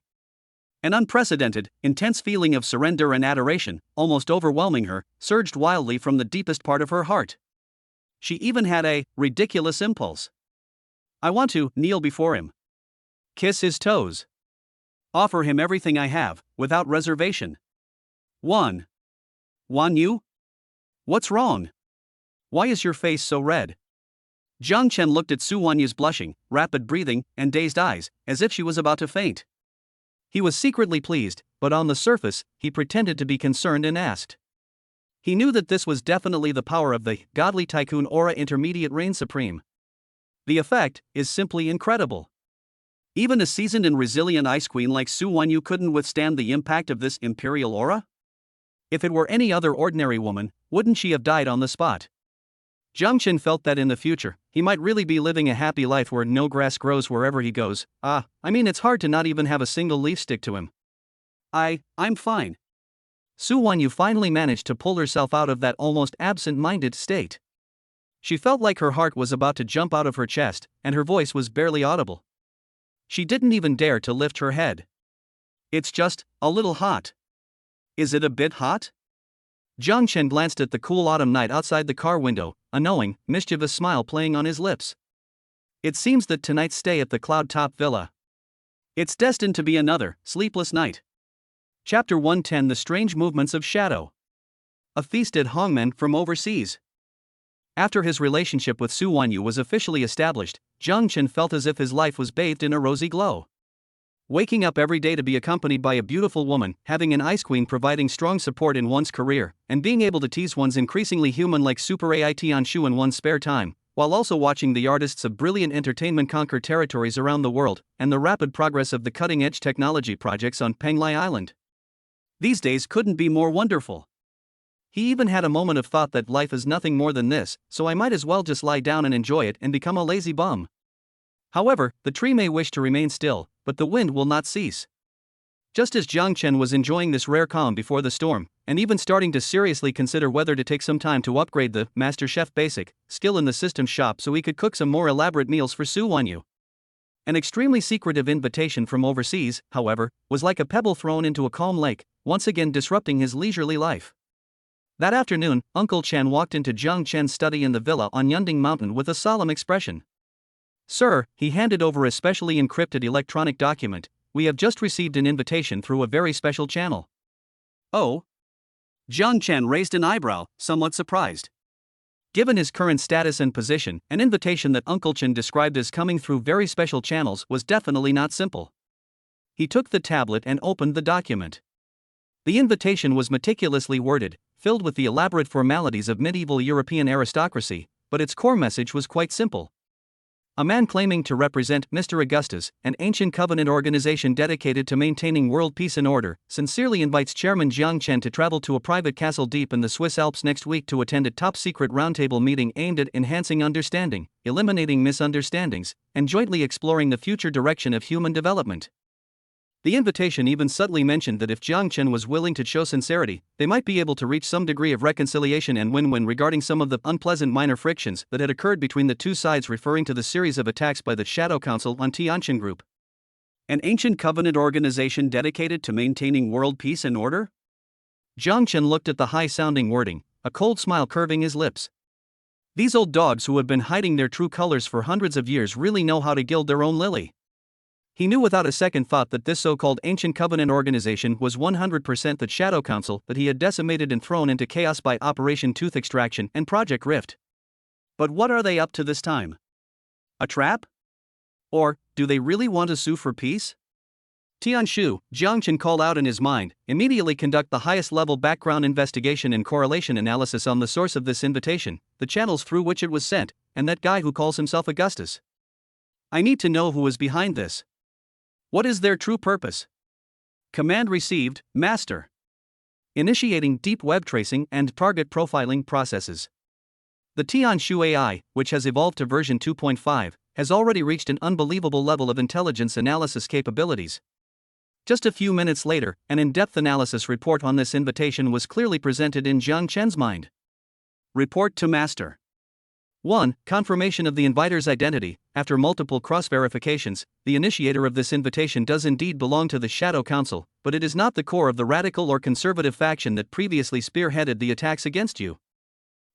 An unprecedented, intense feeling of surrender and adoration, almost overwhelming her, surged wildly from the deepest part of her heart. She even had a ridiculous impulse. I want to kneel before him. Kiss his toes. Offer him everything I have, without reservation. Wan Yu? What's wrong? Why is your face so red? Jiang Chen looked at Su Wanyu's blushing, rapid breathing, and dazed eyes, as if she was about to faint. He was secretly pleased, but on the surface, he pretended to be concerned and asked. He knew that this was definitely the power of the godly tycoon aura intermediate reign supreme. The effect is simply incredible. Even a seasoned and resilient ice queen like Su Wanyu couldn't withstand the impact of this imperial aura? If it were any other ordinary woman, wouldn't she have died on the spot? Jiang Chen felt that in the future, he might really be living a happy life where no grass grows wherever he goes. It's hard to not even have a single leaf stick to him. I'm fine. Su Wanyu finally managed to pull herself out of that almost absent-minded state. She felt like her heart was about to jump out of her chest, and her voice was barely audible. She didn't even dare to lift her head. It's just a little hot. Is it a bit hot? Jiang Chen glanced at the cool autumn night outside the car window, a knowing, mischievous smile playing on his lips. It seems that tonight's stay at the Cloud Top Villa, it's destined to be another sleepless night. Chapter 110: The Strange Movements of Shadow. A feast at Hongmen from overseas. After his relationship with Su Wanyu was officially established, Jiang Chen felt as if his life was bathed in a rosy glow. Waking up every day to be accompanied by a beautiful woman, having an ice queen providing strong support in one's career, and being able to tease one's increasingly human-like Super AI Tianshu in one's spare time, while also watching the artists of brilliant entertainment conquer territories around the world, and the rapid progress of the cutting-edge technology projects on Penglai Island. These days couldn't be more wonderful. He even had a moment of thought that life is nothing more than this, so I might as well just lie down and enjoy it and become a lazy bum. However, the tree may wish to remain still, but the wind will not cease. Just as Jiang Chen was enjoying this rare calm before the storm, and even starting to seriously consider whether to take some time to upgrade the Master Chef Basic skill in the system shop so he could cook some more elaborate meals for Su Wanyu. An extremely secretive invitation from overseas, however, was like a pebble thrown into a calm lake, once again disrupting his leisurely life. That afternoon, Uncle Chen walked into Jiang Chen's study in the villa on Yunding Mountain with a solemn expression. "Sir," he handed over a specially encrypted electronic document, "we have just received an invitation through a very special channel." "Oh?" Jiang Chen raised an eyebrow, somewhat surprised. Given his current status and position, an invitation that Uncle Chen described as coming through very special channels was definitely not simple. He took the tablet and opened the document. The invitation was meticulously worded, filled with the elaborate formalities of medieval European aristocracy, but its core message was quite simple. A man claiming to represent Mr. Augustus, an ancient covenant organization dedicated to maintaining world peace and order, sincerely invites Chairman Jiang Chen to travel to a private castle deep in the Swiss Alps next week to attend a top-secret roundtable meeting aimed at enhancing understanding, eliminating misunderstandings, and jointly exploring the future direction of human development. The invitation even subtly mentioned that if Jiang Chen was willing to show sincerity, they might be able to reach some degree of reconciliation and win-win regarding some of the unpleasant minor frictions that had occurred between the two sides, referring to the series of attacks by the Shadow Council on Tianshan Group. An ancient covenant organization dedicated to maintaining world peace and order? Jiang Chen looked at the high-sounding wording, a cold smile curving his lips. These old dogs who have been hiding their true colors for hundreds of years really know how to gild their own lily. He knew without a second thought that this so-called ancient covenant organization was 100% the Shadow Council that he had decimated and thrown into chaos by Operation Tooth Extraction and Project Rift. But what are they up to this time? A trap? Or, do they really want to sue for peace? Tianshu, Jiang Chen called out in his mind, immediately conduct the highest level background investigation and correlation analysis on the source of this invitation, the channels through which it was sent, and that guy who calls himself Augustus. I need to know who is behind this. What is their true purpose? Command received, Master. Initiating deep web tracing and target profiling processes. The Tianshu AI, which has evolved to version 2.5, has already reached an unbelievable level of intelligence analysis capabilities. Just a few minutes later, an in-depth analysis report on this invitation was clearly presented in Jiang Chen's mind. Report to Master. 1. Confirmation of the inviter's identity. After multiple cross-verifications, the initiator of this invitation does indeed belong to the Shadow Council, but it is not the core of the radical or conservative faction that previously spearheaded the attacks against you.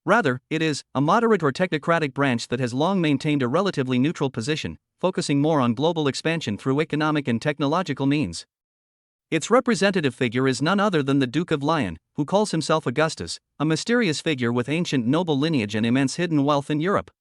Rather, it is a moderate or technocratic branch that has long maintained a relatively neutral position, focusing more on global expansion through economic and technological means. Its representative figure is none other than the Duke of Lion, who calls himself Augustus, a mysterious figure with ancient noble lineage and immense hidden wealth in Europe.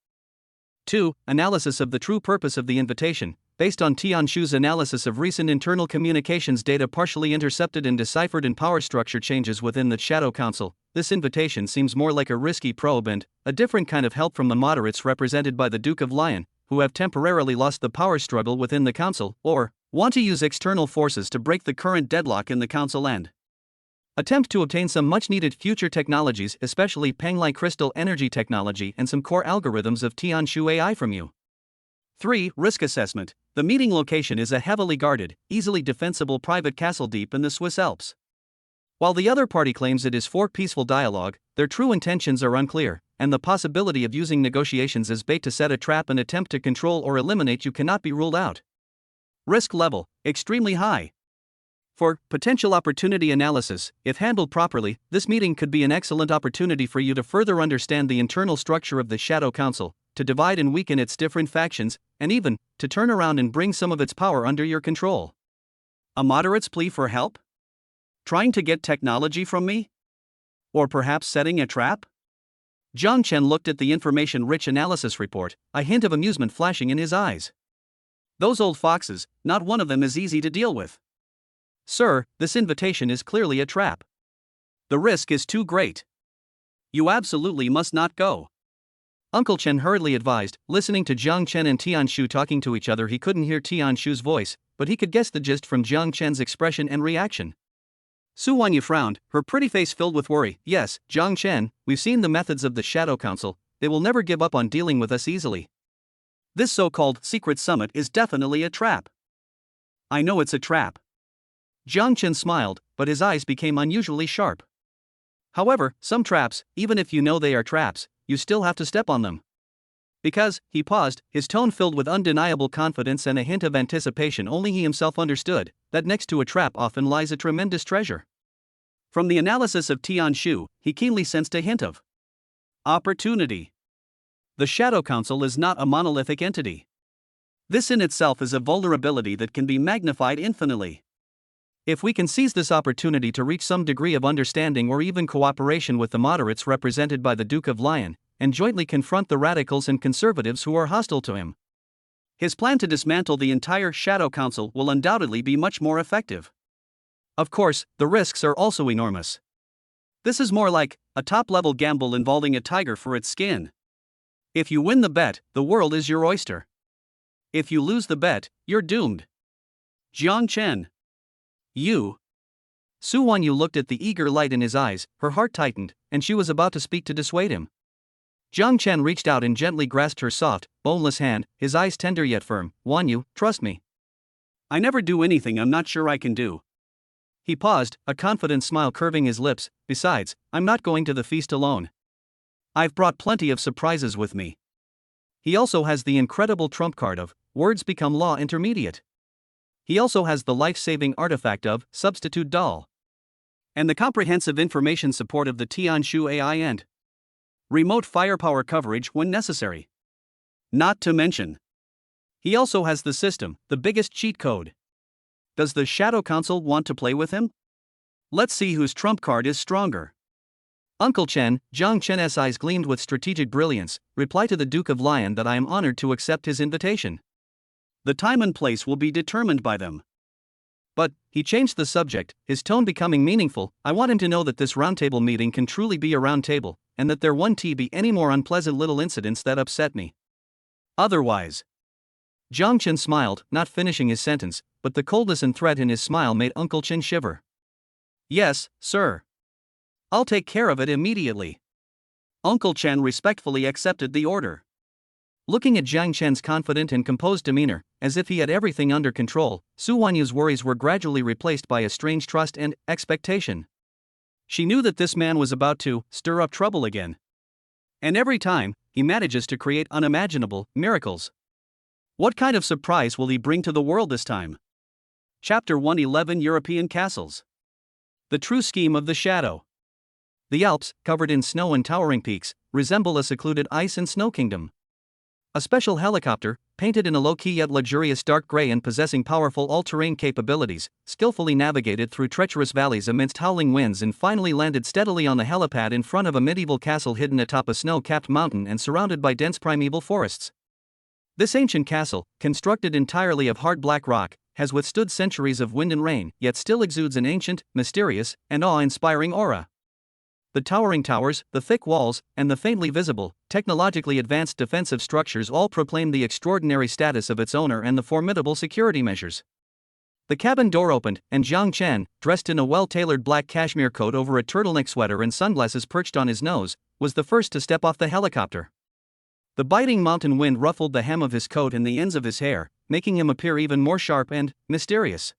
2. Analysis of the true purpose of the invitation. Based on Tianshu's analysis of recent internal communications data partially intercepted and deciphered in power structure changes within the Shadow Council, this invitation seems more like a risky probe and a different kind of help from the moderates represented by the Duke of Lion, who have temporarily lost the power struggle within the Council, or want to use external forces to break the current deadlock in the Council and attempt to obtain some much-needed future technologies, especially Penglai crystal energy technology and some core algorithms of Tianshu AI from you. 3. Risk assessment. The meeting location is a heavily guarded, easily defensible private castle deep in the Swiss Alps. While the other party claims it is for peaceful dialogue, their true intentions are unclear, and the possibility of using negotiations as bait to set a trap and attempt to control or eliminate you cannot be ruled out. Risk level, extremely high. For potential opportunity analysis, if handled properly, this meeting could be an excellent opportunity for you to further understand the internal structure of the Shadow Council, to divide and weaken its different factions, and even to turn around and bring some of its power under your control. A moderate's plea for help? Trying to get technology from me? Or perhaps setting a trap? Jiang Chen looked at the information-rich analysis report, a hint of amusement flashing in his eyes. Those old foxes, not one of them is easy to deal with. Sir, this invitation is clearly a trap. The risk is too great. You absolutely must not go. Uncle Chen hurriedly advised, listening to Jiang Chen and Tian Shu talking to each other. He couldn't hear Tian Shu's voice, but he could guess the gist from Jiang Chen's expression and reaction. Su Wanyu frowned, her pretty face filled with worry. Yes, Jiang Chen, we've seen the methods of the Shadow Council, they will never give up on dealing with us easily. This so-called secret summit is definitely a trap. I know it's a trap. Jiang Chen smiled, but his eyes became unusually sharp. However, some traps, even if you know they are traps, you still have to step on them. Because, he paused, his tone filled with undeniable confidence and a hint of anticipation only he himself understood, that next to a trap often lies a tremendous treasure. From the analysis of Tian Shu, he keenly sensed a hint of opportunity. The Shadow Council is not a monolithic entity. This in itself is a vulnerability that can be magnified infinitely. If we can seize this opportunity to reach some degree of understanding or even cooperation with the moderates represented by the Duke of Lion, and jointly confront the radicals and conservatives who are hostile to him, his plan to dismantle the entire Shadow Council will undoubtedly be much more effective. Of course, the risks are also enormous. This is more like a top-level gamble involving a tiger for its skin. If you win the bet, the world is your oyster. If you lose the bet, you're doomed. Jiang Chen. You. Su Wanyu looked at the eager light in his eyes, her heart tightened, and she was about to speak to dissuade him. Jiang Chen reached out and gently grasped her soft, boneless hand, his eyes tender yet firm. Wanyu, trust me. I never do anything I'm not sure I can do. He paused, a confident smile curving his lips. Besides, I'm not going to the feast alone. I've brought plenty of surprises with me. He also has the incredible trump card of words become law intermediate. He also has the life-saving artifact of substitute doll. And the comprehensive information support of the Tian Shu AI and remote firepower coverage when necessary. Not to mention, he also has the system, the biggest cheat code. Does the Shadow Council want to play with him? Let's see whose trump card is stronger. Uncle Chen, Jiang Chen's eyes gleamed with strategic brilliance. Reply to the Duke of Lion that I am honored to accept his invitation. The time and place will be determined by them. But, he changed the subject, his tone becoming meaningful. I want him to know that this roundtable meeting can truly be a roundtable, and that there won't be any more unpleasant little incidents that upset me. Otherwise. Jiang Chen smiled, not finishing his sentence, but the coldness and threat in his smile made Uncle Chen shiver. Yes, sir. I'll take care of it immediately. Uncle Chen respectfully accepted the order. Looking at Jiang Chen's confident and composed demeanor, as if he had everything under control, Su Wanyu's worries were gradually replaced by a strange trust and expectation. She knew that this man was about to stir up trouble again. And every time, he manages to create unimaginable miracles. What kind of surprise will he bring to the world this time? Chapter 111 European Castles. The true scheme of the Shadow. The Alps, covered in snow and towering peaks, resemble a secluded ice and snow kingdom. A special helicopter, painted in a low-key yet luxurious dark gray and possessing powerful all-terrain capabilities, skillfully navigated through treacherous valleys amidst howling winds and finally landed steadily on the helipad in front of a medieval castle hidden atop a snow-capped mountain and surrounded by dense primeval forests. This ancient castle, constructed entirely of hard black rock, has withstood centuries of wind and rain, yet still exudes an ancient, mysterious, and awe-inspiring aura. The towering towers, the thick walls, and the faintly visible, technologically advanced defensive structures all proclaim the extraordinary status of its owner and the formidable security measures. The cabin door opened, and Jiang Chen, dressed in a well-tailored black cashmere coat over a turtleneck sweater and sunglasses perched on his nose, was the first to step off the helicopter. The biting mountain wind ruffled the hem of his coat and the ends of his hair, making him appear even more sharp and mysterious.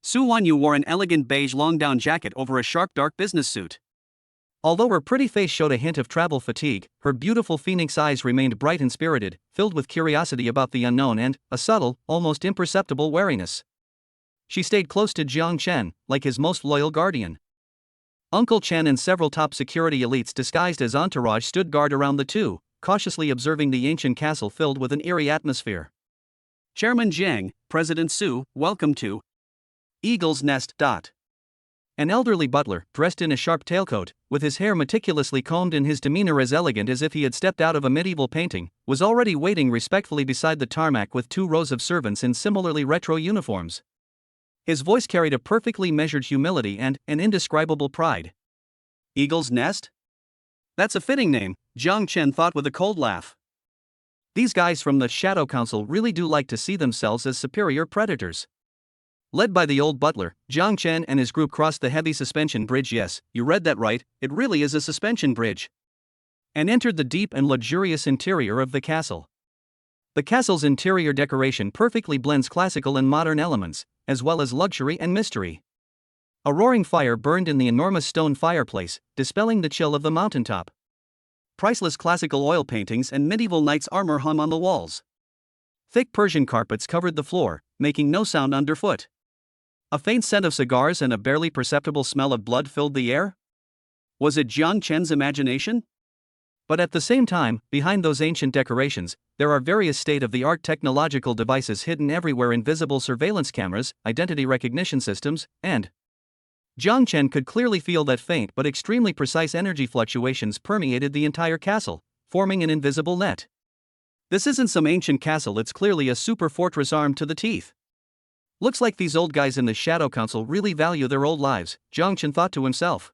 Su Wanyu wore an elegant beige long-down jacket over a sharp dark business suit. Although her pretty face showed a hint of travel fatigue, her beautiful phoenix eyes remained bright and spirited, filled with curiosity about the unknown and a subtle, almost imperceptible wariness. She stayed close to Jiang Chen, like his most loyal guardian. Uncle Chen and several top security elites disguised as entourage stood guard around the two, cautiously observing the ancient castle filled with an eerie atmosphere. Chairman Jiang, President Su, welcome to Eagle's Nest. An elderly butler, dressed in a sharp tailcoat, with his hair meticulously combed and his demeanor as elegant as if he had stepped out of a medieval painting, was already waiting respectfully beside the tarmac with 2 rows of servants in similarly retro uniforms. His voice carried a perfectly measured humility and an indescribable pride. Eagle's Nest? That's a fitting name, Jiang Chen thought with a cold laugh. These guys from the Shadow Council really do like to see themselves as superior predators. Led by the old butler, Jiang Chen and his group crossed the heavy suspension bridge. Yes, you read that right, it really is a suspension bridge. And entered the deep and luxurious interior of the castle. The castle's interior decoration perfectly blends classical and modern elements, as well as luxury and mystery. A roaring fire burned in the enormous stone fireplace, dispelling the chill of the mountaintop. Priceless classical oil paintings and medieval knights' armor hung on the walls. Thick Persian carpets covered the floor, making no sound underfoot. A faint scent of cigars and a barely perceptible smell of blood filled the air? Was it Jiang Chen's imagination? But at the same time, behind those ancient decorations, there are various state-of-the-art technological devices hidden everywhere: invisible surveillance cameras, identity recognition systems, and Jiang Chen could clearly feel that faint but extremely precise energy fluctuations permeated the entire castle, forming an invisible net. This isn't some ancient castle, it's clearly a super fortress armed to the teeth. Looks like these old guys in the Shadow Council really value their old lives, Jiang Chen thought to himself.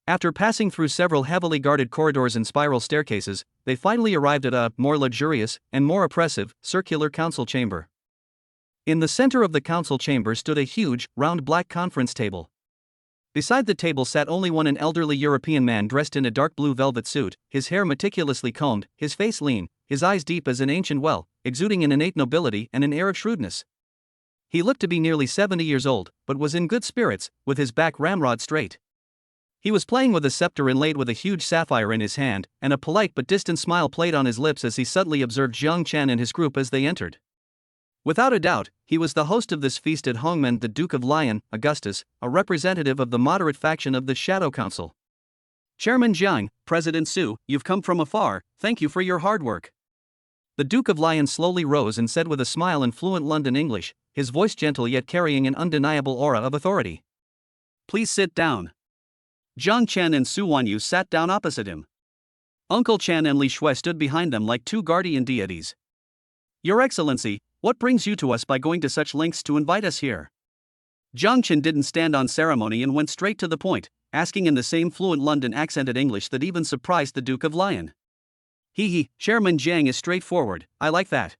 After passing through several heavily guarded corridors and spiral staircases, they finally arrived at a more luxurious and more oppressive circular council chamber. In the center of the council chamber stood a huge, round black conference table. Beside the table sat only an elderly European man dressed in a dark blue velvet suit, his hair meticulously combed, his face lean, his eyes deep as an ancient well, exuding an innate nobility and an air of shrewdness. He looked to be nearly 70 years old, but was in good spirits, with his back ramrod straight. He was playing with a scepter inlaid with a huge sapphire in his hand, and a polite but distant smile played on his lips as he subtly observed Jiang Chen and his group as they entered. Without a doubt, he was the host of this feast at Hongmen, the Duke of Lion, Augustus, a representative of the moderate faction of the Shadow Council. Chairman Jiang, President Su, you've come from afar, thank you for your hard work. The Duke of Lion slowly rose and said with a smile in fluent London English, his voice gentle yet carrying an undeniable aura of authority. Please sit down. Jiang Chen and Su Wanyu sat down opposite him. Uncle Chen and Li Shui stood behind them like 2 guardian deities. Your Excellency, what brings you to us by going to such lengths to invite us here? Jiang Chen didn't stand on ceremony and went straight to the point, asking in the same fluent London accented English that even surprised the Duke of Lion. Chairman Jiang is straightforward, I like that.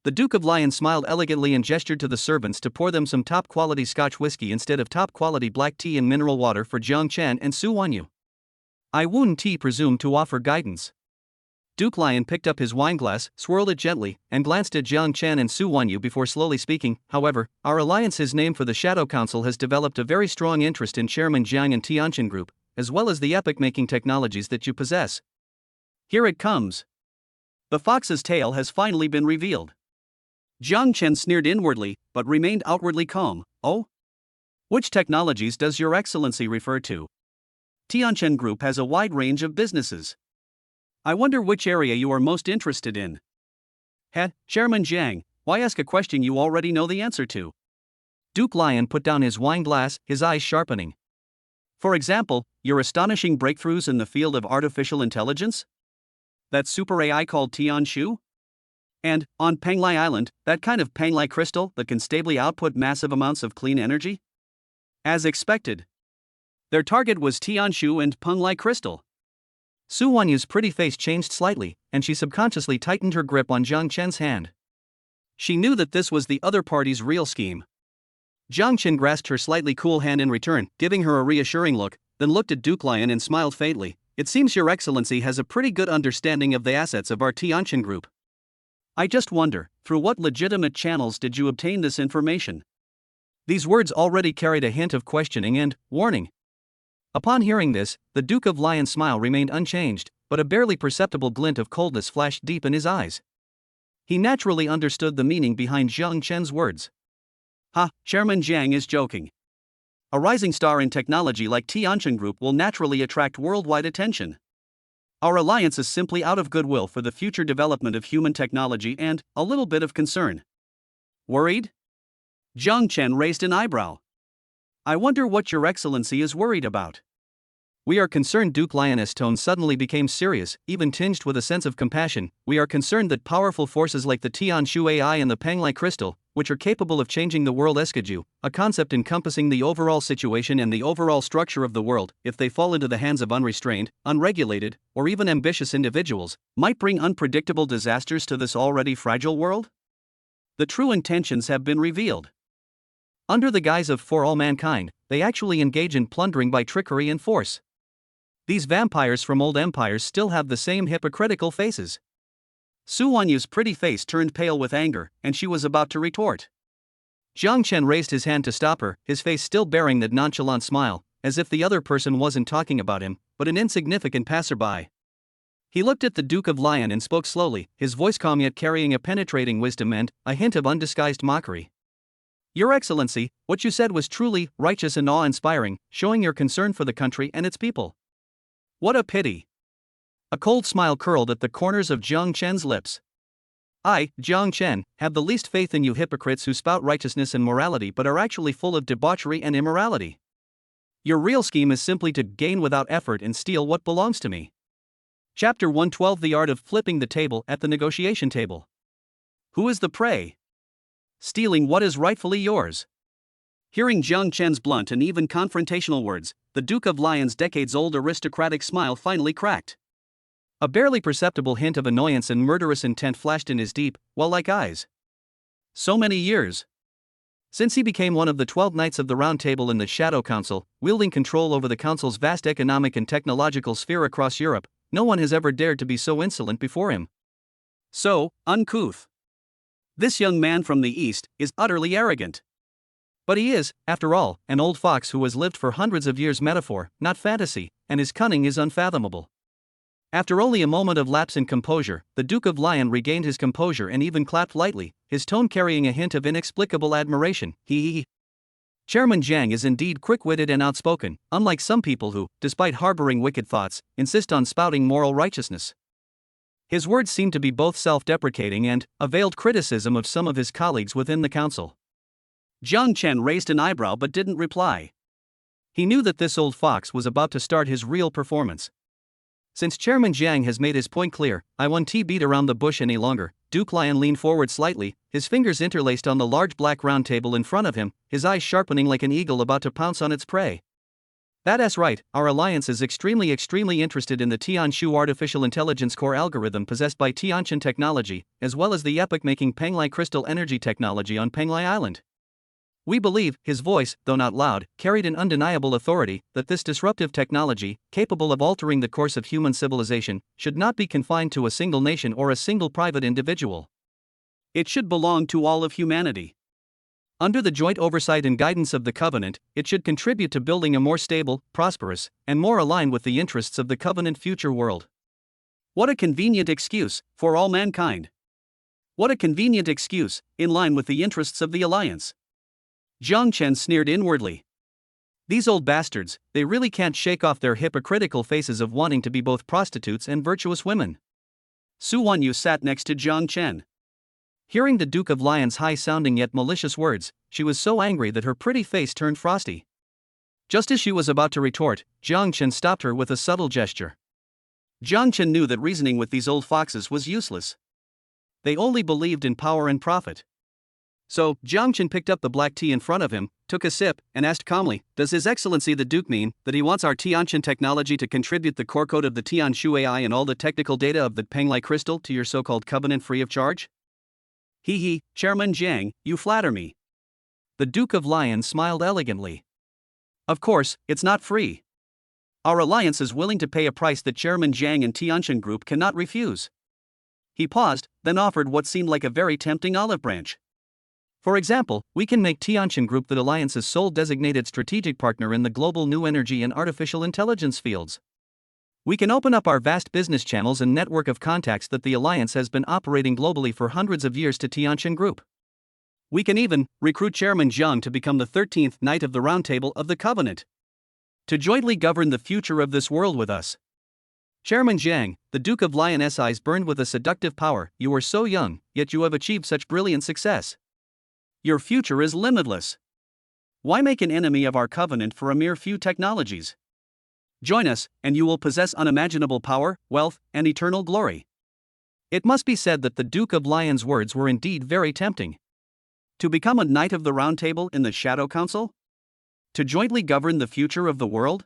The Duke of Lion smiled elegantly and gestured to the servants to pour them some top-quality Scotch whiskey instead of top-quality black tea and mineral water for Jiang Chen and Su Wanyu. I wouldn't presume to offer guidance. Duke Lion picked up his wineglass, swirled it gently, and glanced at Jiang Chen and Su Wanyu before slowly speaking. However, our alliance, his name for the Shadow Council, has developed a very strong interest in Chairman Jiang and Tianqin Group, as well as the epic-making technologies that you possess. Here it comes. The fox's tail has finally been revealed. Jiang Chen sneered inwardly, but remained outwardly calm. Oh? Which technologies does Your Excellency refer to? Tianqin Group has a wide range of businesses. I wonder which area you are most interested in. Chairman Jiang, why ask a question you already know the answer to? Duke Lion put down his wineglass, his eyes sharpening. For example, your astonishing breakthroughs in the field of artificial intelligence? That super AI called Tianshu? And, on Penglai Island, that kind of Penglai crystal that can stably output massive amounts of clean energy? As expected. Their target was Tianshu and Penglai crystal. Su Wanyu's pretty face changed slightly, and she subconsciously tightened her grip on Jiang Chen's hand. She knew that this was the other party's real scheme. Jiang Chen grasped her slightly cool hand in return, giving her a reassuring look, then looked at Duke Lion and smiled faintly. It seems Your Excellency has a pretty good understanding of the assets of our Tianqin Group. I just wonder, through what legitimate channels did you obtain this information? These words already carried a hint of questioning and warning. Upon hearing this, the Duke of Lion's smile remained unchanged, but a barely perceptible glint of coldness flashed deep in his eyes. He naturally understood the meaning behind Jiang Chen's words. Ha, Chairman Jiang is joking. A rising star in technology like Tianjin Group will naturally attract worldwide attention. Our alliance is simply out of goodwill for the future development of human technology and a little bit of concern. Worried? Jiang Chen raised an eyebrow. I wonder what Your Excellency is worried about. We are concerned. Duke Lion's tone suddenly became serious, even tinged with a sense of compassion. We are concerned that powerful forces like the Tianshu AI and the Penglai crystal, which are capable of changing the world escaju, a concept encompassing the overall situation and the overall structure of the world, if they fall into the hands of unrestrained, unregulated, or even ambitious individuals, might bring unpredictable disasters to this already fragile world? The true intentions have been revealed. Under the guise of for all mankind, they actually engage in plundering by trickery and force. These vampires from old empires still have the same hypocritical faces. Su Wanyu's pretty face turned pale with anger, and she was about to retort. Jiang Chen raised his hand to stop her, his face still bearing that nonchalant smile, as if the other person wasn't talking about him, but an insignificant passerby. He looked at the Duke of Lion and spoke slowly, his voice calm yet carrying a penetrating wisdom and a hint of undisguised mockery. Your Excellency, what you said was truly righteous and awe-inspiring, showing your concern for the country and its people. What a pity. A cold smile curled at the corners of Jiang Chen's lips. I, Jiang Chen, have the least faith in you hypocrites who spout righteousness and morality but are actually full of debauchery and immorality. Your real scheme is simply to gain without effort and steal what belongs to me. Chapter 112: The Art of Flipping the Table at the Negotiation Table. Who is the prey? Stealing what is rightfully yours. Hearing Jiang Chen's blunt and even confrontational words, the Duke of Lion's decades-old aristocratic smile finally cracked. A barely perceptible hint of annoyance and murderous intent flashed in his deep, well-like eyes. So many years. Since he became one of the 12 Knights of the Round Table in the Shadow Council, wielding control over the Council's vast economic and technological sphere across Europe, no one has ever dared to be so insolent before him. So uncouth. This young man from the East is utterly arrogant. But he is, after all, an old fox who has lived for hundreds of years, metaphor, not fantasy, and his cunning is unfathomable. After only a moment of lapse in composure, the Duke of Lion regained his composure and even clapped lightly, his tone carrying a hint of inexplicable admiration. Chairman Jiang is indeed quick-witted and outspoken, unlike some people who, despite harboring wicked thoughts, insist on spouting moral righteousness. His words seem to be both self-deprecating and a veiled criticism of some of his colleagues within the council. Jiang Chen raised an eyebrow but didn't reply. He knew that this old fox was about to start his real performance. Since Chairman Jiang has made his point clear, I won't beat around the bush any longer. Duke Lion leaned forward slightly, his fingers interlaced on the large black round table in front of him, his eyes sharpening like an eagle about to pounce on its prey. That's right, our alliance is extremely interested in the Tianshu artificial intelligence core algorithm possessed by Tianjin technology, as well as the epoch-making Penglai crystal energy technology on Penglai Island. We believe, his voice, though not loud, carried an undeniable authority, that this disruptive technology, capable of altering the course of human civilization, should not be confined to a single nation or a single private individual. It should belong to all of humanity. Under the joint oversight and guidance of the Covenant, it should contribute to building a more stable, prosperous, and more aligned with the interests of the Covenant future world. What a convenient excuse, for all mankind. What a convenient excuse, in line with the interests of the Alliance. Jiang Chen sneered inwardly. These old bastards, they really can't shake off their hypocritical faces of wanting to be both prostitutes and virtuous women. Su Wanyu sat next to Jiang Chen. Hearing the Duke of Lion's high-sounding yet malicious words, she was so angry that her pretty face turned frosty. Just as she was about to retort, Jiang Chen stopped her with a subtle gesture. Jiang Chen knew that reasoning with these old foxes was useless. They only believed in power and profit. So, Jiang Chen picked up the black tea in front of him, took a sip, and asked calmly, "Does His Excellency the Duke mean that he wants our Tianjin technology to contribute the core code of the Tianshu AI and all the technical data of the Penglai crystal to your so-called covenant free of charge?" Chairman Jiang, you flatter me. The Duke of Lion smiled elegantly. Of course, it's not free. Our alliance is willing to pay a price that Chairman Jiang and Tianjin Group cannot refuse. He paused, then offered what seemed like a very tempting olive branch. For example, we can make Tianjin Group the alliance's sole designated strategic partner in the global new energy and artificial intelligence fields. We can open up our vast business channels and network of contacts that the alliance has been operating globally for hundreds of years to Tianjin Group. We can even recruit Chairman Jiang to become the 13th Knight of the Round Table of the Covenant, to jointly govern the future of this world with us. Chairman Jiang, the Duke of Lion's eyes burned with a seductive power. You are so young, yet you have achieved such brilliant success. Your future is limitless. Why make an enemy of our covenant for a mere few technologies? Join us, and you will possess unimaginable power, wealth, and eternal glory. It must be said that the Duke of Lion's words were indeed very tempting. To become a Knight of the Round Table in the Shadow Council? To jointly govern the future of the world?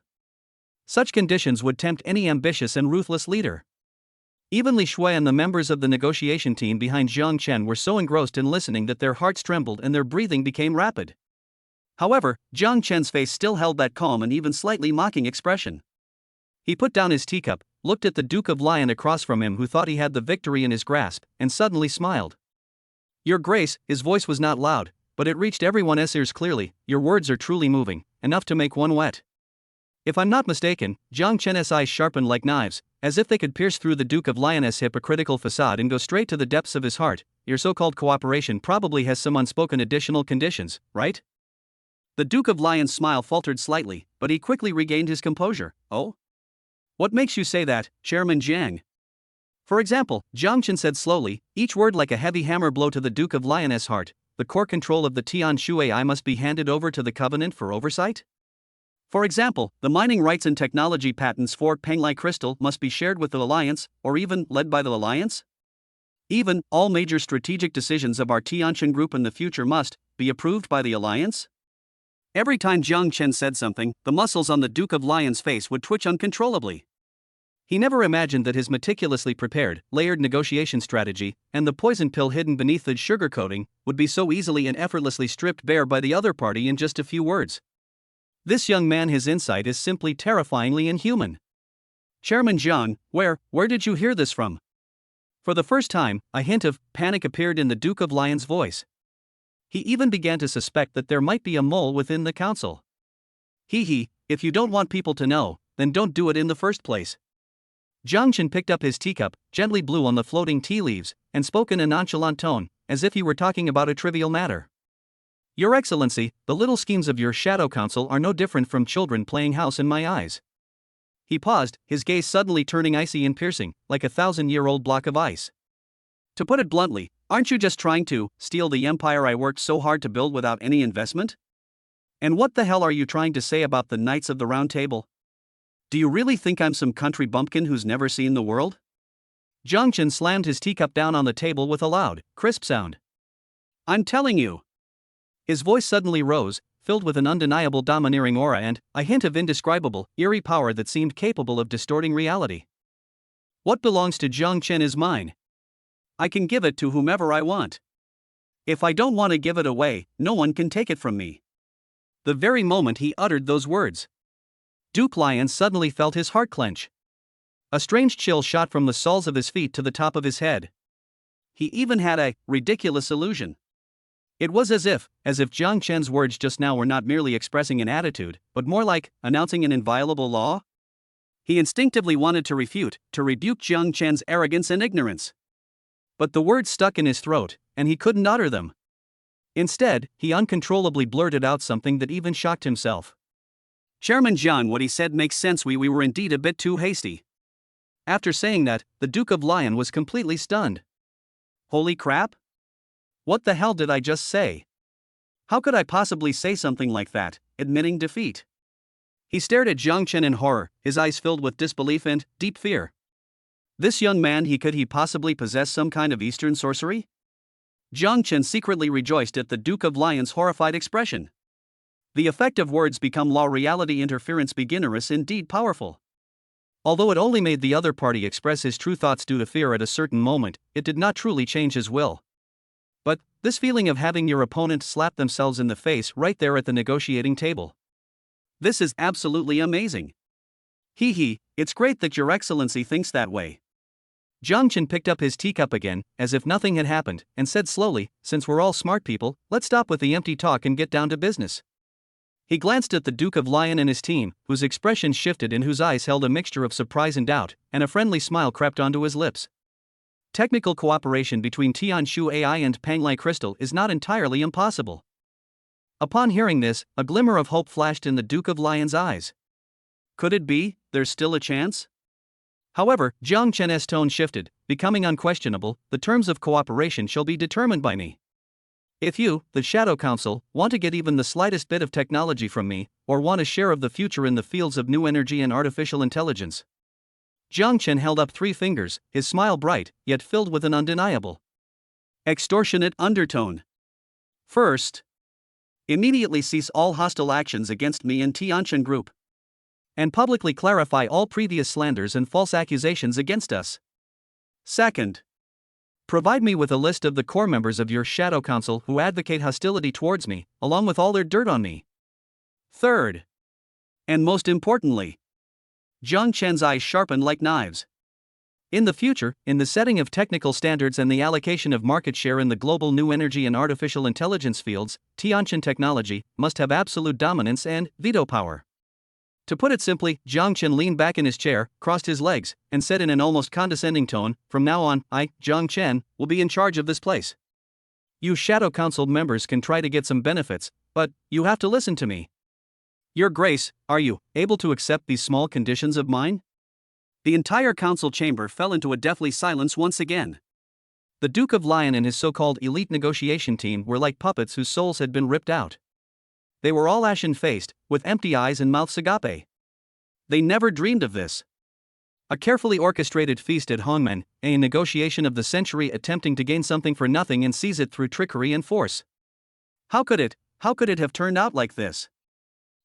Such conditions would tempt any ambitious and ruthless leader. Even Li Shui and the members of the negotiation team behind Jiang Chen were so engrossed in listening that their hearts trembled and their breathing became rapid. However, Jiang Chen's face still held that calm and even slightly mocking expression. He put down his teacup, looked at the Duke of Lion across from him who thought he had the victory in his grasp, and suddenly smiled. Your Grace, his voice was not loud, but it reached everyone's ears clearly. Your words are truly moving, enough to make one wet. If I'm not mistaken, Jiang Chen's eyes sharpened like knives, as if they could pierce through the Duke of Lion's hypocritical facade and go straight to the depths of his heart. Your so-called cooperation probably has some unspoken additional conditions, right? The Duke of Lion's smile faltered slightly, but he quickly regained his composure. Oh? What makes you say that, Chairman Jiang? For example, Jiang Chen said slowly, each word like a heavy hammer blow to the Duke of Lion's heart. The core control of the Tian Shu AI must be handed over to the Covenant for oversight? For example, the mining rights and technology patents for Penglai Crystal must be shared with the Alliance, or even led by the Alliance? Even, all major strategic decisions of our Tianchen group in the future must be approved by the Alliance? Every time Jiang Chen said something, the muscles on the Duke of Lion's face would twitch uncontrollably. He never imagined that his meticulously prepared, layered negotiation strategy, and the poison pill hidden beneath the sugar coating, would be so easily and effortlessly stripped bare by the other party in just a few words. This young man, his insight is simply terrifyingly inhuman. Chairman Jiang, where did you hear this from? For the first time, a hint of panic appeared in the Duke of Lion's voice. He even began to suspect that there might be a mole within the council. If you don't want people to know, then don't do it in the first place. Jiang Chen picked up his teacup, gently blew on the floating tea leaves, and spoke in a nonchalant tone, as if he were talking about a trivial matter. Your Excellency, the little schemes of your Shadow Council are no different from children playing house in my eyes. He paused, his gaze suddenly turning icy and piercing, like a 1,000-year-old block of ice. To put it bluntly, aren't you just trying to steal the empire I worked so hard to build without any investment? And what the hell are you trying to say about the Knights of the Round Table? Do you really think I'm some country bumpkin who's never seen the world? Jiang Chen slammed his teacup down on the table with a loud, crisp sound. I'm telling you. His voice suddenly rose, filled with an undeniable domineering aura and a hint of indescribable, eerie power that seemed capable of distorting reality. What belongs to Jiang Chen is mine. I can give it to whomever I want. If I don't want to give it away, no one can take it from me. The very moment he uttered those words, Duke Lion suddenly felt his heart clench. A strange chill shot from the soles of his feet to the top of his head. He even had a ridiculous illusion. It was as if Jiang Chen's words just now were not merely expressing an attitude, but more like announcing an inviolable law. He instinctively wanted to rebuke Jiang Chen's arrogance and ignorance. But the words stuck in his throat, and he couldn't utter them. Instead, he uncontrollably blurted out something that even shocked himself. Chairman Jiang, what he said makes sense. We were indeed a bit too hasty. After saying that, the Duke of Lion was completely stunned. Holy crap! What the hell did I just say? How could I possibly say something like that, admitting defeat? He stared at Jiang Chen in horror, his eyes filled with disbelief and deep fear. This young man, could he possibly possess some kind of Eastern sorcery? Jiang Chen secretly rejoiced at the Duke of Lion's horrified expression. The effect of words become law. Reality interference beginnerous indeed powerful. Although it only made the other party express his true thoughts due to fear at a certain moment, it did not truly change his will. But this feeling of having your opponent slap themselves in the face right there at the negotiating table. This is absolutely amazing. It's great that Your Excellency thinks that way. Jiang Chen picked up his teacup again, as if nothing had happened, and said slowly, since we're all smart people, let's stop with the empty talk and get down to business. He glanced at the Duke of Lion and his team, whose expression shifted and whose eyes held a mixture of surprise and doubt, and a friendly smile crept onto his lips. technical cooperation between Tianshu AI and Panglai Crystal is not entirely impossible. Upon hearing this, a glimmer of hope flashed in the Duke of Lion's eyes. Could it be, there's still a chance? However, Jiang Chen's tone shifted, becoming unquestionable. The terms of cooperation shall be determined by me. If you, the Shadow Council, want to get even the slightest bit of technology from me, or want a share of the future in the fields of new energy and artificial intelligence. Jiang Chen held up 3 fingers, his smile bright, yet filled with an undeniable, extortionate undertone. First, immediately cease all hostile actions against me and Tianshan Group, and publicly clarify all previous slanders and false accusations against us. Second, provide me with a list of the core members of your Shadow Council who advocate hostility towards me, along with all their dirt on me. Third, and most importantly, Jiang Chen's eyes sharpened like knives. In the future, in the setting of technical standards and the allocation of market share in the global new energy and artificial intelligence fields, Tianshan technology must have absolute dominance and veto power. To put it simply, Jiang Chen leaned back in his chair, crossed his legs, and said in an almost condescending tone, "From now on, I, Jiang Chen, will be in charge of this place. You Shadow Council members can try to get some benefits, but you have to listen to me. Your Grace, are you able to accept these small conditions of mine?" The entire council chamber fell into a deathly silence once again. The Duke of Lion and his so-called elite negotiation team were like puppets whose souls had been ripped out. They were all ashen-faced, with empty eyes and mouths agape. They never dreamed of this. A carefully orchestrated feast at Hongmen, a negotiation of the century attempting to gain something for nothing and seize it through trickery and force. How could it have turned out like this?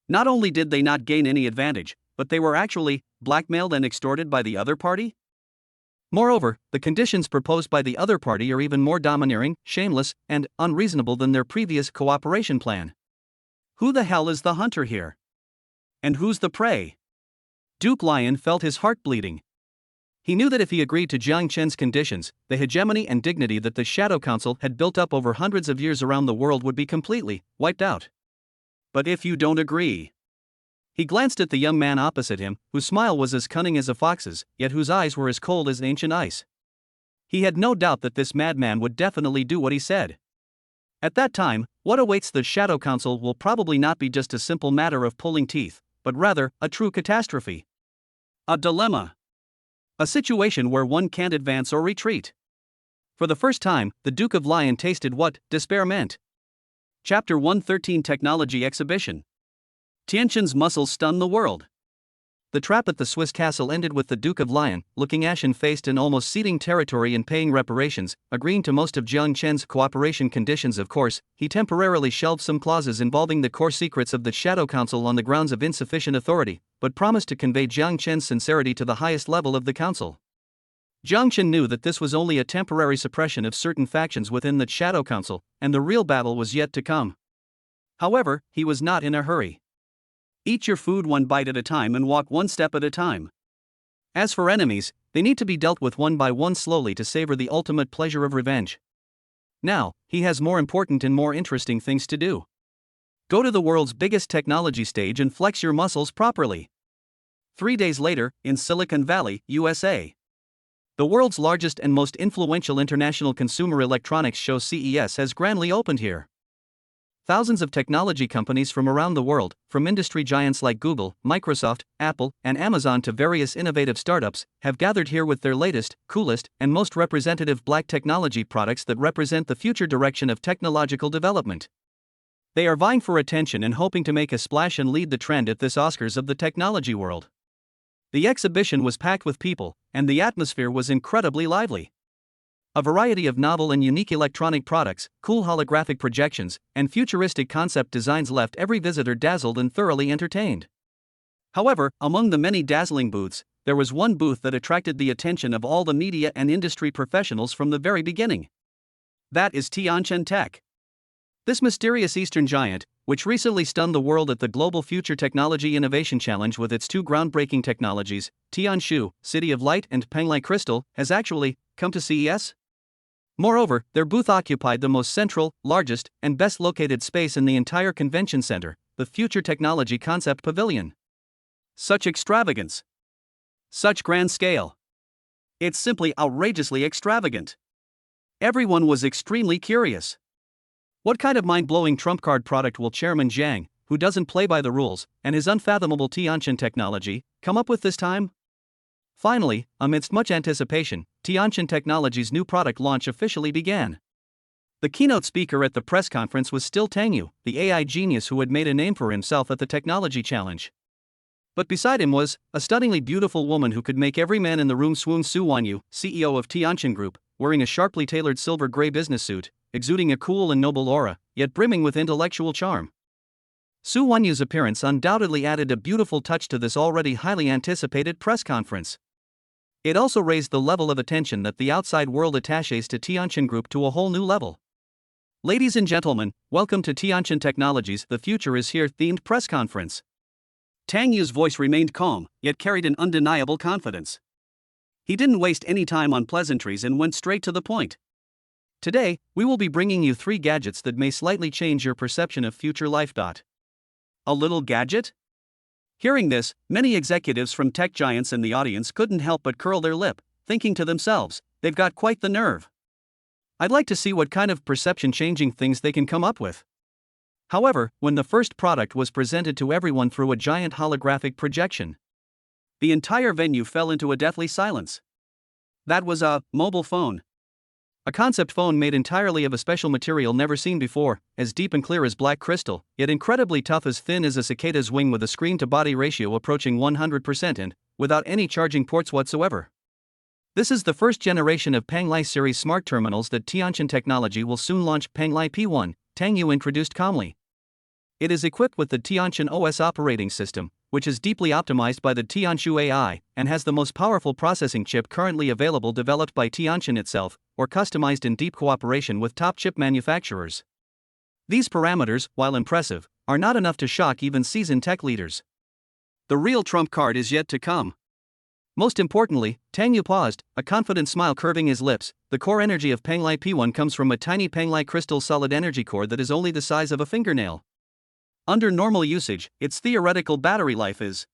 Not only did they not gain any advantage, but they were actually blackmailed and extorted by the other party? Moreover, the conditions proposed by the other party are even more domineering, shameless, and unreasonable than their previous cooperation plan. Who the hell is the hunter here? And who's the prey? Duke Lion felt his heart bleeding. He knew that if he agreed to Jiang Chen's conditions, the hegemony and dignity that the Shadow Council had built up over hundreds of years around the world would be completely wiped out. But if you don't agree? He glanced at the young man opposite him, whose smile was as cunning as a fox's, yet whose eyes were as cold as ancient ice. He had no doubt that this madman would definitely do what he said. At that time, what awaits the Shadow Council will probably not be just a simple matter of pulling teeth, but rather, a true catastrophe. A dilemma. A situation where one can't advance or retreat. For the first time, the Duke of Lion tasted what despair meant. Chapter 113 Technology Exhibition. Tianshan's muscles stunned the world. The trap at the Swiss castle ended with the Duke of Lion, looking ashen-faced and almost ceding territory and paying reparations, agreeing to most of Jiang Chen's cooperation conditions. Of course, he temporarily shelved some clauses involving the core secrets of the Shadow Council on the grounds of insufficient authority, but promised to convey Jiang Chen's sincerity to the highest level of the council. Jiang Chen knew that this was only a temporary suppression of certain factions within the Shadow Council, and the real battle was yet to come. However, he was not in a hurry. Eat your food one bite at a time and walk one step at a time. As for enemies, they need to be dealt with one by one slowly to savor the ultimate pleasure of revenge. Now, he has more important and more interesting things to do. Go to the world's biggest technology stage and flex your muscles properly. 3 days later, in Silicon Valley, USA. The world's largest and most influential international consumer electronics show CES has grandly opened here. Thousands of technology companies from around the world, from industry giants like Google, Microsoft, Apple, and Amazon to various innovative startups, have gathered here with their latest, coolest, and most representative black technology products that represent the future direction of technological development. They are vying for attention and hoping to make a splash and lead the trend at this Oscars of the technology world. The exhibition was packed with people, and the atmosphere was incredibly lively. A variety of novel and unique electronic products, cool holographic projections, and futuristic concept designs left every visitor dazzled and thoroughly entertained. However, among the many dazzling booths, there was one booth that attracted the attention of all the media and industry professionals from the very beginning. That is Tianshan Tech. This mysterious Eastern giant, which recently stunned the world at the Global Future Technology Innovation Challenge with its 2 groundbreaking technologies, Tianshu, City of Light, and Panglai Crystal, has actually come to CES. Moreover, their booth occupied the most central, largest, and best located space in the entire convention center, the Future Technology Concept Pavilion. Such extravagance! Such grand scale! It's simply outrageously extravagant. Everyone was extremely curious. What kind of mind-blowing trump card product will Chairman Zhang, who doesn't play by the rules, and his unfathomable Tianqin technology, come up with this time? Finally, amidst much anticipation, Tianqin Technology's new product launch officially began. The keynote speaker at the press conference was still Tang Yu, the AI genius who had made a name for himself at the technology challenge. But beside him was a stunningly beautiful woman who could make every man in the room swoon. Su Wanyu, CEO of Tianqin Group, wearing a sharply tailored silver-gray business suit, exuding a cool and noble aura, yet brimming with intellectual charm. Su Wanyu's appearance undoubtedly added a beautiful touch to this already highly anticipated press conference. It also raised the level of attention that the outside world attaches to Tianqin Group to a whole new level. Ladies and gentlemen, welcome to Tianqin Technology's The Future Is Here themed press conference. Tang Yu's voice remained calm, yet carried an undeniable confidence. He didn't waste any time on pleasantries and went straight to the point. Today, we will be bringing you 3 gadgets that may slightly change your perception of future life. A little gadget? Hearing this, many executives from tech giants in the audience couldn't help but curl their lip, thinking to themselves, they've got quite the nerve. I'd like to see what kind of perception-changing things they can come up with. However, when the first product was presented to everyone through a giant holographic projection, the entire venue fell into a deathly silence. That was a mobile phone. A concept phone made entirely of a special material never seen before, as deep and clear as black crystal, yet incredibly tough, as thin as a cicada's wing, with a screen-to-body ratio approaching 100% and without any charging ports whatsoever. This is the first generation of Panglai series smart terminals that Tianqin Technology will soon launch. Panglai P1, Tang Yu introduced calmly. It is equipped with the Tianqin OS operating system, which is deeply optimized by the Tianqu AI, and has the most powerful processing chip currently available, developed by Tianqin itself, or customized in deep cooperation with top chip manufacturers. These parameters, while impressive, are not enough to shock even seasoned tech leaders. The real trump card is yet to come. Most importantly, Tang Yu paused, a confident smile curving his lips. The core energy of Panglai P1 comes from a tiny Panglai crystal solid energy core that is only the size of a fingernail. Under normal usage, its theoretical battery life is.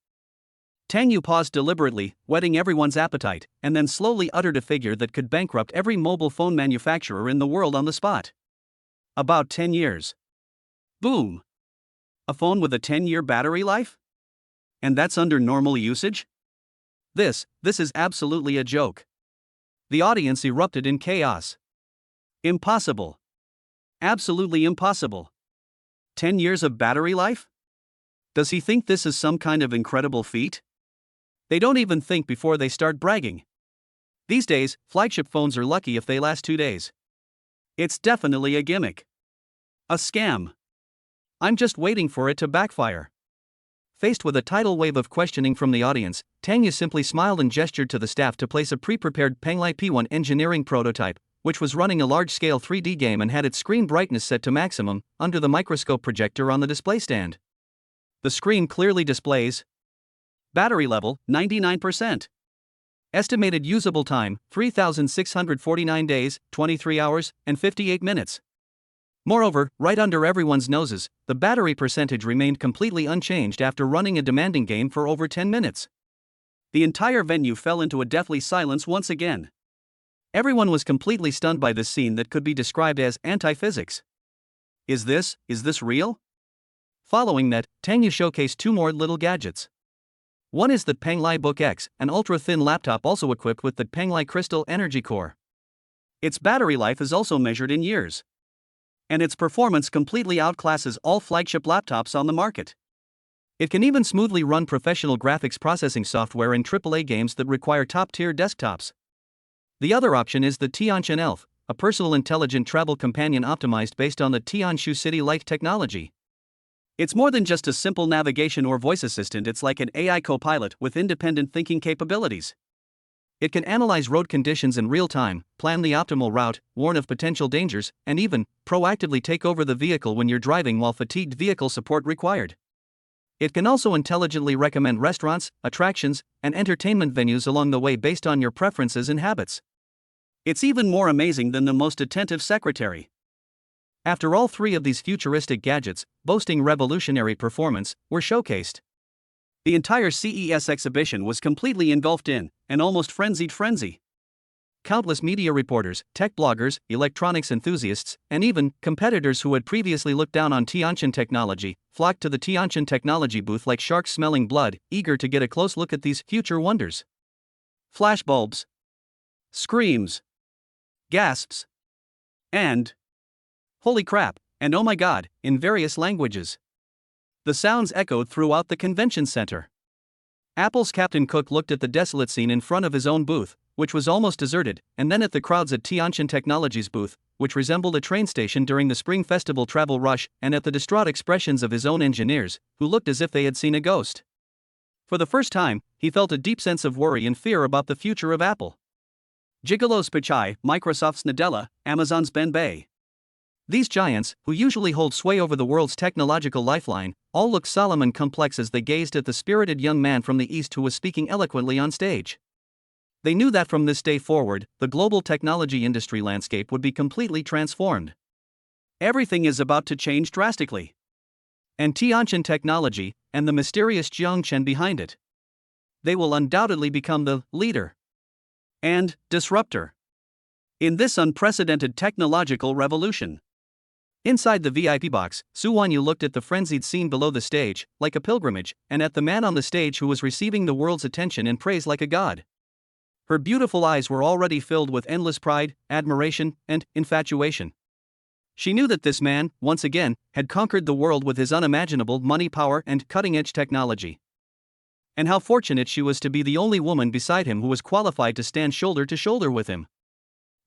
Tang Yu paused deliberately, whetting everyone's appetite, and then slowly uttered a figure that could bankrupt every mobile phone manufacturer in the world on the spot. About 10 years. Boom! A phone with a 10-year battery life? And that's under normal usage? This is absolutely a joke. The audience erupted in chaos. Impossible. Absolutely impossible. 10 years of battery life? Does he think this is some kind of incredible feat? They don't even think before they start bragging. These days, flagship phones are lucky if they last 2 days. It's definitely a gimmick. A scam. I'm just waiting for it to backfire. Faced with a tidal wave of questioning from the audience, Tang Yu simply smiled and gestured to the staff to place a pre-prepared Panglai P1 engineering prototype, which was running a large-scale 3D game and had its screen brightness set to maximum, under the microscope projector on the display stand. The screen clearly displays battery level, 99%. Estimated usable time, 3,649 days, 23 hours, and 58 minutes. Moreover, right under everyone's noses, the battery percentage remained completely unchanged after running a demanding game for over 10 minutes. The entire venue fell into a deathly silence once again. Everyone was completely stunned by this scene that could be described as anti-physics. Is this real? Following that, Tang Yu showcased 2 more little gadgets. One is the Panglai Book X, an ultra-thin laptop also equipped with the Panglai Crystal Energy Core. Its battery life is also measured in years. And its performance completely outclasses all flagship laptops on the market. It can even smoothly run professional graphics processing software in AAA games that require top-tier desktops. The other option is the Tianqin Elf, a personal intelligent travel companion optimized based on the Tianshu City Light technology. It's more than just a simple navigation or voice assistant, it's like an AI co-pilot with independent thinking capabilities. It can analyze road conditions in real time, plan the optimal route, warn of potential dangers, and even proactively take over the vehicle when you're driving while fatigued vehicle support required. It can also intelligently recommend restaurants, attractions, and entertainment venues along the way based on your preferences and habits. It's even more amazing than the most attentive secretary. After all 3 of these futuristic gadgets, boasting revolutionary performance, were showcased, the entire CES exhibition was completely engulfed in an almost frenzied frenzy. countless media reporters, tech bloggers, electronics enthusiasts, and even competitors who had previously looked down on Tianqian technology flocked to the Tianqian technology booth like sharks smelling blood, eager to get a close look at these future wonders. Flashbulbs, screams, gasps, and holy crap, and oh my god, in various languages. The sounds echoed throughout the convention center. Apple's Captain Cook looked at the desolate scene in front of his own booth, which was almost deserted, and then at the crowds at Tianqian Technology's booth, which resembled a train station during the Spring Festival travel rush, and at the distraught expressions of his own engineers, who looked as if they had seen a ghost. For the first time, he felt a deep sense of worry and fear about the future of Apple. Gigolos Pichai, Microsoft's Nadella, Amazon's Ben Bay. These giants, who usually hold sway over the world's technological lifeline, all looked solemn and complex as they gazed at the spirited young man from the East who was speaking eloquently on stage. They knew that from this day forward, the global technology industry landscape would be completely transformed. Everything is about to change drastically. And Tianqian Technology, and the mysterious Jiang Chen behind it. They will undoubtedly become the leader and disruptor in this unprecedented technological revolution. Inside the VIP box, Su Wanyu looked at the frenzied scene below the stage, like a pilgrimage, and at the man on the stage who was receiving the world's attention and praise like a god. Her beautiful eyes were already filled with endless pride, admiration, and infatuation. She knew that this man, once again, had conquered the world with his unimaginable money power and cutting-edge technology. And how fortunate she was to be the only woman beside him who was qualified to stand shoulder to shoulder with him.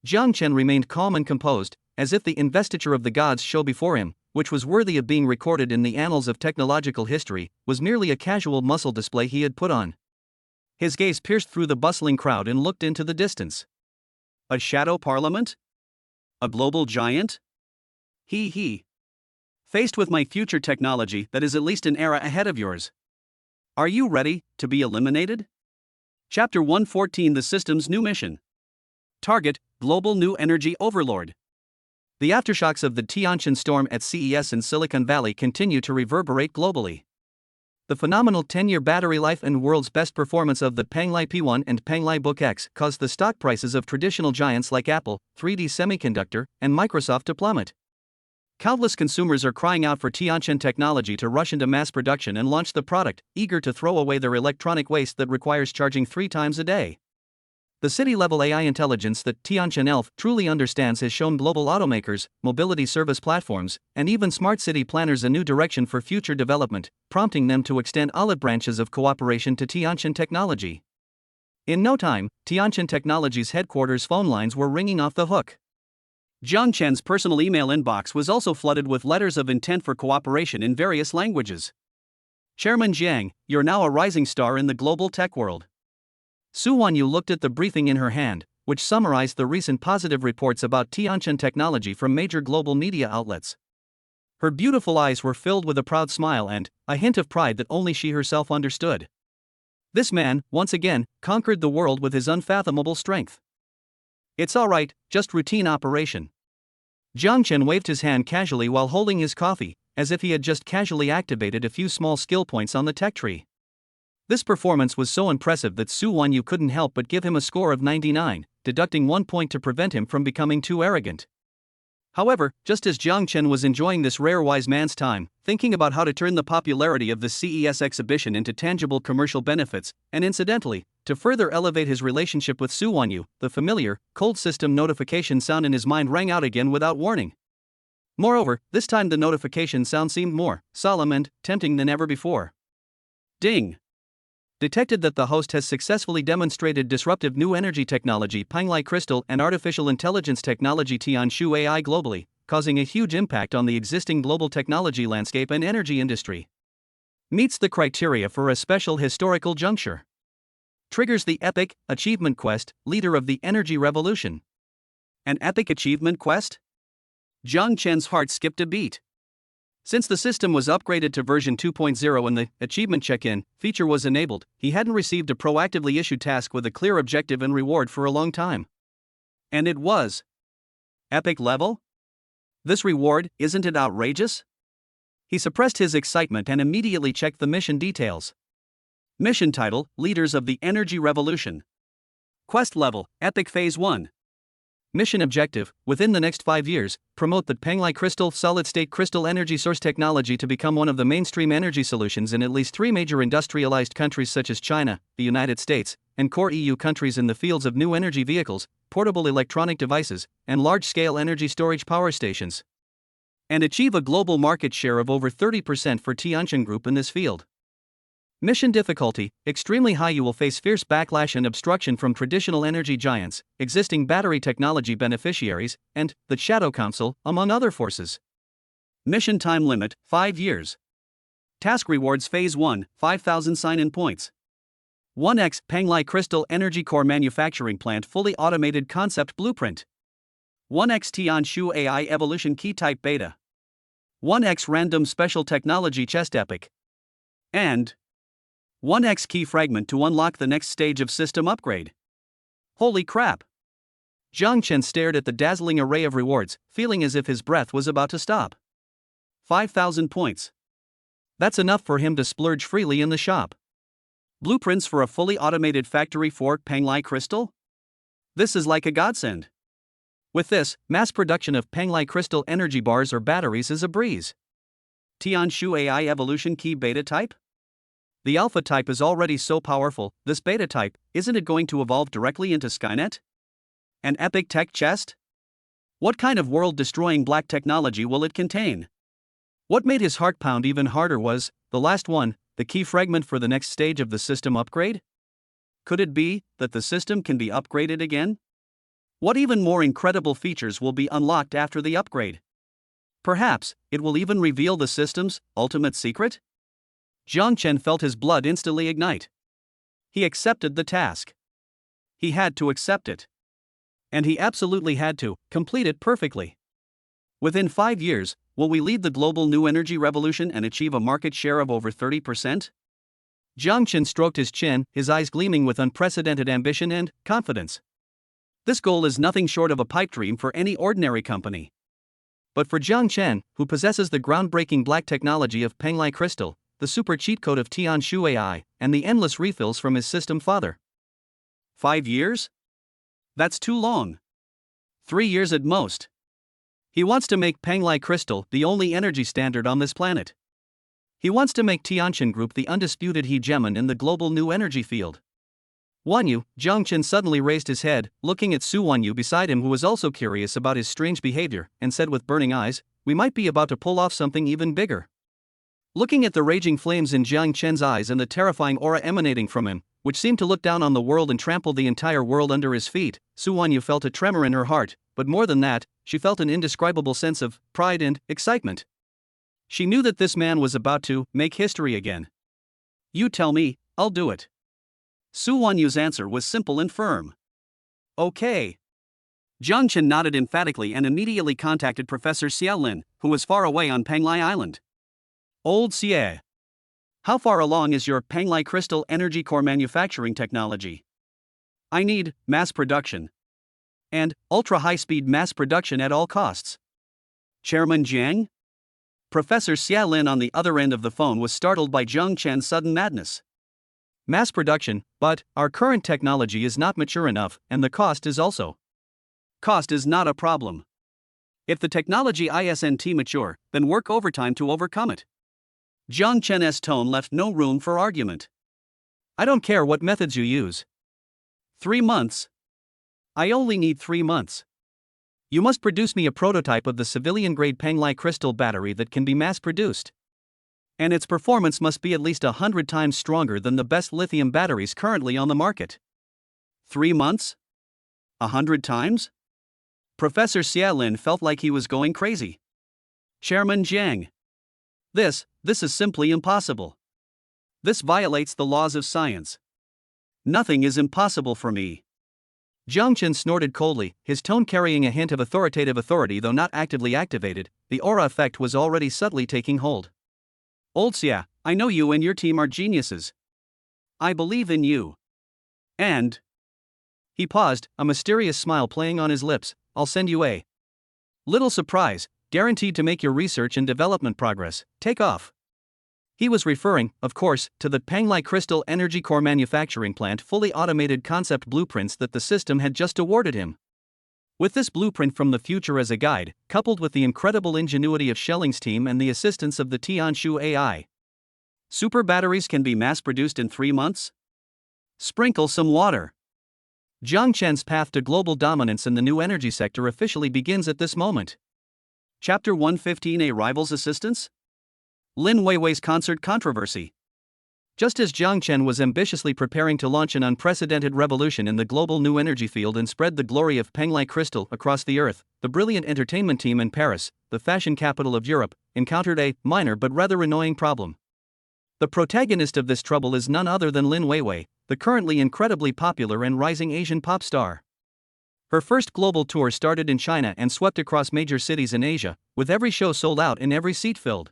Jiang Chen remained calm and composed, as if the investiture of the gods show before him, which was worthy of being recorded in the annals of technological history, was merely a casual muscle display he had put on. His gaze pierced through the bustling crowd and looked into the distance. A shadow parliament? A global giant? He. Faced with my future technology that is at least an era ahead of yours. Are you ready to be eliminated? Chapter 114: The System's New Mission. Target: Global New Energy Overlord. The aftershocks of the Tianqian storm at CES in Silicon Valley continue to reverberate globally. The phenomenal 10-year battery life and world's best performance of the Panglai P1 and Panglai Book X caused the stock prices of traditional giants like Apple, 3D Semiconductor, and Microsoft to plummet. Countless consumers are crying out for Tianqian Technology to rush into mass production and launch the product, eager to throw away their electronic waste that requires charging 3 times a day. The city-level AI intelligence that Tianqian Elf truly understands has shown global automakers, mobility service platforms, and even smart city planners a new direction for future development, prompting them to extend olive branches of cooperation to Tianqian Technology. In no time, Tianqian Technology's headquarters phone lines were ringing off the hook. Jiang Chen's personal email inbox was also flooded with letters of intent for cooperation in various languages. Chairman Jiang, you're now a rising star in the global tech world. Su Wanyu looked at the briefing in her hand, which summarized the recent positive reports about Tianqian Technology from major global media outlets. Her beautiful eyes were filled with a proud smile and a hint of pride that only she herself understood. This man, once again, conquered the world with his unfathomable strength. It's all right, just routine operation. Jiang Chen waved his hand casually while holding his coffee, as if he had just casually activated a few small skill points on the tech tree. This performance was so impressive that Su Wanyu couldn't help but give him a score of 99, deducting 1 point to prevent him from becoming too arrogant. However, just as Jiang Chen was enjoying this rare wise man's time, thinking about how to turn the popularity of the CES exhibition into tangible commercial benefits, and incidentally, to further elevate his relationship with Su Wanyu, the familiar, cold system notification sound in his mind rang out again without warning. Moreover, this time the notification sound seemed more solemn and tempting than ever before. Ding! Detected that the host has successfully demonstrated disruptive new energy technology Panglai Crystal and artificial intelligence technology Tianshu AI globally, causing a huge impact on the existing global technology landscape and energy industry. Meets the criteria for a special historical juncture. Triggers the epic achievement quest, leader of the energy revolution. An epic achievement quest? Jiang Chen's heart skipped a beat. Since the system was upgraded to version 2.0 and the achievement check-in feature was enabled, he hadn't received a proactively issued task with a clear objective and reward for a long time. And it was epic level? This reward, isn't it outrageous? He suppressed his excitement and immediately checked the mission details. Mission title: Leaders of the Energy Revolution. Quest level, Epic Phase 1. Mission objective, within the next 5 years, promote the Penglai Crystal solid-state crystal energy source technology to become one of the mainstream energy solutions in at least 3 major industrialized countries such as China, the United States, and core EU countries in the fields of new energy vehicles, portable electronic devices, and large-scale energy storage power stations. And achieve a global market share of over 30% for Tianqin Group in this field. Mission difficulty, extremely high. You will face fierce backlash and obstruction from traditional energy giants, existing battery technology beneficiaries, and the Shadow Council, among other forces. Mission time limit, 5 years. Task rewards Phase 1, 5,000 sign-in points. 1x Penglai Crystal Energy Core Manufacturing Plant Fully Automated Concept Blueprint. 1x Tianshu AI Evolution Key Type Beta. 1x Random Special Technology Chest Epic. And 1x Key Fragment to unlock the next stage of system upgrade. Holy crap! Zhang Chen stared at the dazzling array of rewards, feeling as if his breath was about to stop. 5,000 points. That's enough for him to splurge freely in the shop. Blueprints for a fully automated factory for Penglai Crystal? This is like a godsend. With this, mass production of Penglai Crystal energy bars or batteries is a breeze. Tianshu AI Evolution Key Beta Type? The Alpha type is already so powerful, this Beta type, isn't it going to evolve directly into Skynet? An epic tech chest? What kind of world-destroying black technology will it contain? What made his heart pound even harder was, the last one, the key fragment for the next stage of the system upgrade? Could it be that the system can be upgraded again? What even more incredible features will be unlocked after the upgrade? Perhaps, it will even reveal the system's ultimate secret? Zhang Chen felt his blood instantly ignite. He accepted the task. He had to accept it. And he absolutely had to complete it perfectly. Within 5 years, will we lead the global new energy revolution and achieve a market share of over 30%? Zhang Chen stroked his chin, his eyes gleaming with unprecedented ambition and confidence. This goal is nothing short of a pipe dream for any ordinary company. But for Zhang Chen, who possesses the groundbreaking black technology of Penglai Crystal, the super cheat code of Tianshu AI, and the endless refills from his system father. 5 years? That's too long. 3 years at most. He wants to make Penglai Crystal the only energy standard on this planet. He wants to make Tianqin Group the undisputed hegemon in the global new energy field. Wanyu, Zhang Chen suddenly raised his head, looking at Su Wanyu beside him, who was also curious about his strange behavior, and said with burning eyes, "We might be about to pull off something even bigger." Looking at the raging flames in Zhang Chen's eyes and the terrifying aura emanating from him, which seemed to look down on the world and trample the entire world under his feet, Su Wanyu felt a tremor in her heart, but more than that, she felt an indescribable sense of pride and excitement. She knew that this man was about to make history again. "You tell me, I'll do it." Su Wanyu's answer was simple and firm. "Okay." Zhang Chen nodded emphatically and immediately contacted Professor Xia Lin, who was far away on Penglai Island. "Old Xie, how far along is your Penglai Crystal Energy Core manufacturing technology? I need mass production. And ultra-high-speed mass production at all costs." "Chairman Jiang?" Professor Xia Lin on the other end of the phone was startled by Zhang Chen's sudden madness. "Mass production, but our current technology is not mature enough, and the cost is also." "Cost is not a problem. If the technology isn't mature, then work overtime to overcome it." Zhang Chen's tone left no room for argument. "I don't care what methods you use." 3 months? I only need 3 months. You must produce me a prototype of the civilian-grade Penglai Crystal battery that can be mass-produced. And its performance must be at least 100 times stronger than the best lithium batteries currently on the market. 3 months? 100 times? Professor Xia Lin felt like he was going crazy. "Chairman Jiang. This is simply impossible. This violates the laws of science. Nothing is impossible for me." Zhang Chen snorted coldly, his tone carrying a hint of authoritative authority though not actively activated. The aura effect was already subtly taking hold. "Old Xia, I know you and your team are geniuses. I believe in you. And..." He paused, a mysterious smile playing on his lips. "I'll send you a little surprise, guaranteed to make your research and development progress take off." He was referring, of course, to the Penglai Crystal Energy Core manufacturing plant fully automated concept blueprints that the system had just awarded him. With this blueprint from the future as a guide, coupled with the incredible ingenuity of Schelling's team and the assistance of the Tianshu AI, super batteries can be mass-produced in 3 months? Sprinkle some water. Jiang Chen's path to global dominance in the new energy sector officially begins at this moment. Chapter 115: A Rival's Assistance? Lin Weiwei's concert controversy. Just as Jiang Chen was ambitiously preparing to launch an unprecedented revolution in the global new energy field and spread the glory of Penglai Crystal across the earth, the brilliant entertainment team in Paris, the fashion capital of Europe, encountered a minor but rather annoying problem. The protagonist of this trouble is none other than Lin Weiwei, the currently incredibly popular and rising Asian pop star. Her first global tour started in China and swept across major cities in Asia, with every show sold out and every seat filled.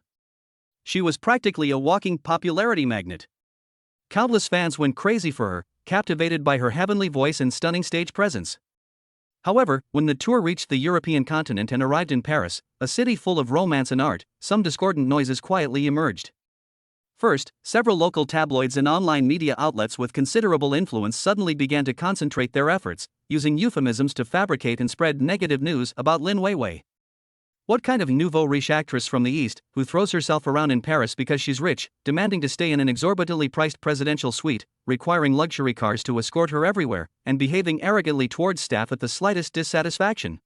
She was practically a walking popularity magnet. Countless fans went crazy for her, captivated by her heavenly voice and stunning stage presence. However, when the tour reached the European continent and arrived in Paris, a city full of romance and art, some discordant noises quietly emerged. First, several local tabloids and online media outlets with considerable influence suddenly began to concentrate their efforts, using euphemisms to fabricate and spread negative news about Lin Weiwei. What kind of nouveau riche actress from the East, who throws herself around in Paris because she's rich, demanding to stay in an exorbitantly priced presidential suite, requiring luxury cars to escort her everywhere, and behaving arrogantly towards staff at the slightest dissatisfaction?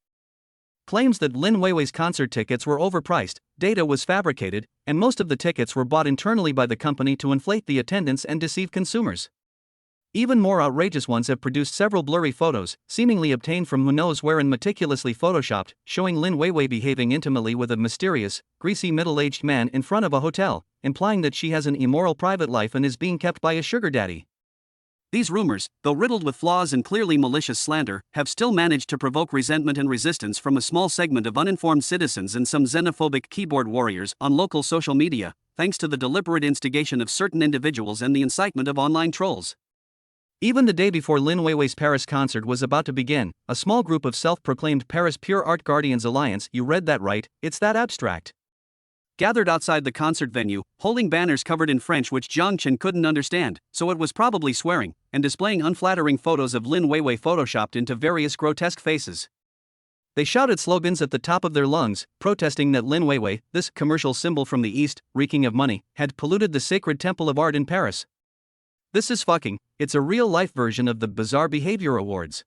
Claims that Lin Weiwei's concert tickets were overpriced, data was fabricated, and most of the tickets were bought internally by the company to inflate the attendance and deceive consumers. Even more outrageous ones have produced several blurry photos, seemingly obtained from who knows where and meticulously photoshopped, showing Lin Weiwei behaving intimately with a mysterious, greasy middle-aged man in front of a hotel, implying that she has an immoral private life and is being kept by a sugar daddy. These rumors, though riddled with flaws and clearly malicious slander, have still managed to provoke resentment and resistance from a small segment of uninformed citizens and some xenophobic keyboard warriors on local social media, thanks to the deliberate instigation of certain individuals and the incitement of online trolls. Even the day before Lin Weiwei's Paris concert was about to begin, a small group of self-proclaimed Paris Pure Art Guardians Alliance, you read that right, it's that abstract, gathered outside the concert venue, holding banners covered in French which Jiang Chen couldn't understand, so it was probably swearing, and displaying unflattering photos of Lin Weiwei photoshopped into various grotesque faces. They shouted slogans at the top of their lungs, protesting that Lin Weiwei, this commercial symbol from the East, reeking of money, had polluted the sacred temple of art in Paris. This is fucking, it's a real-life version of the Bizarre Behavior Awards.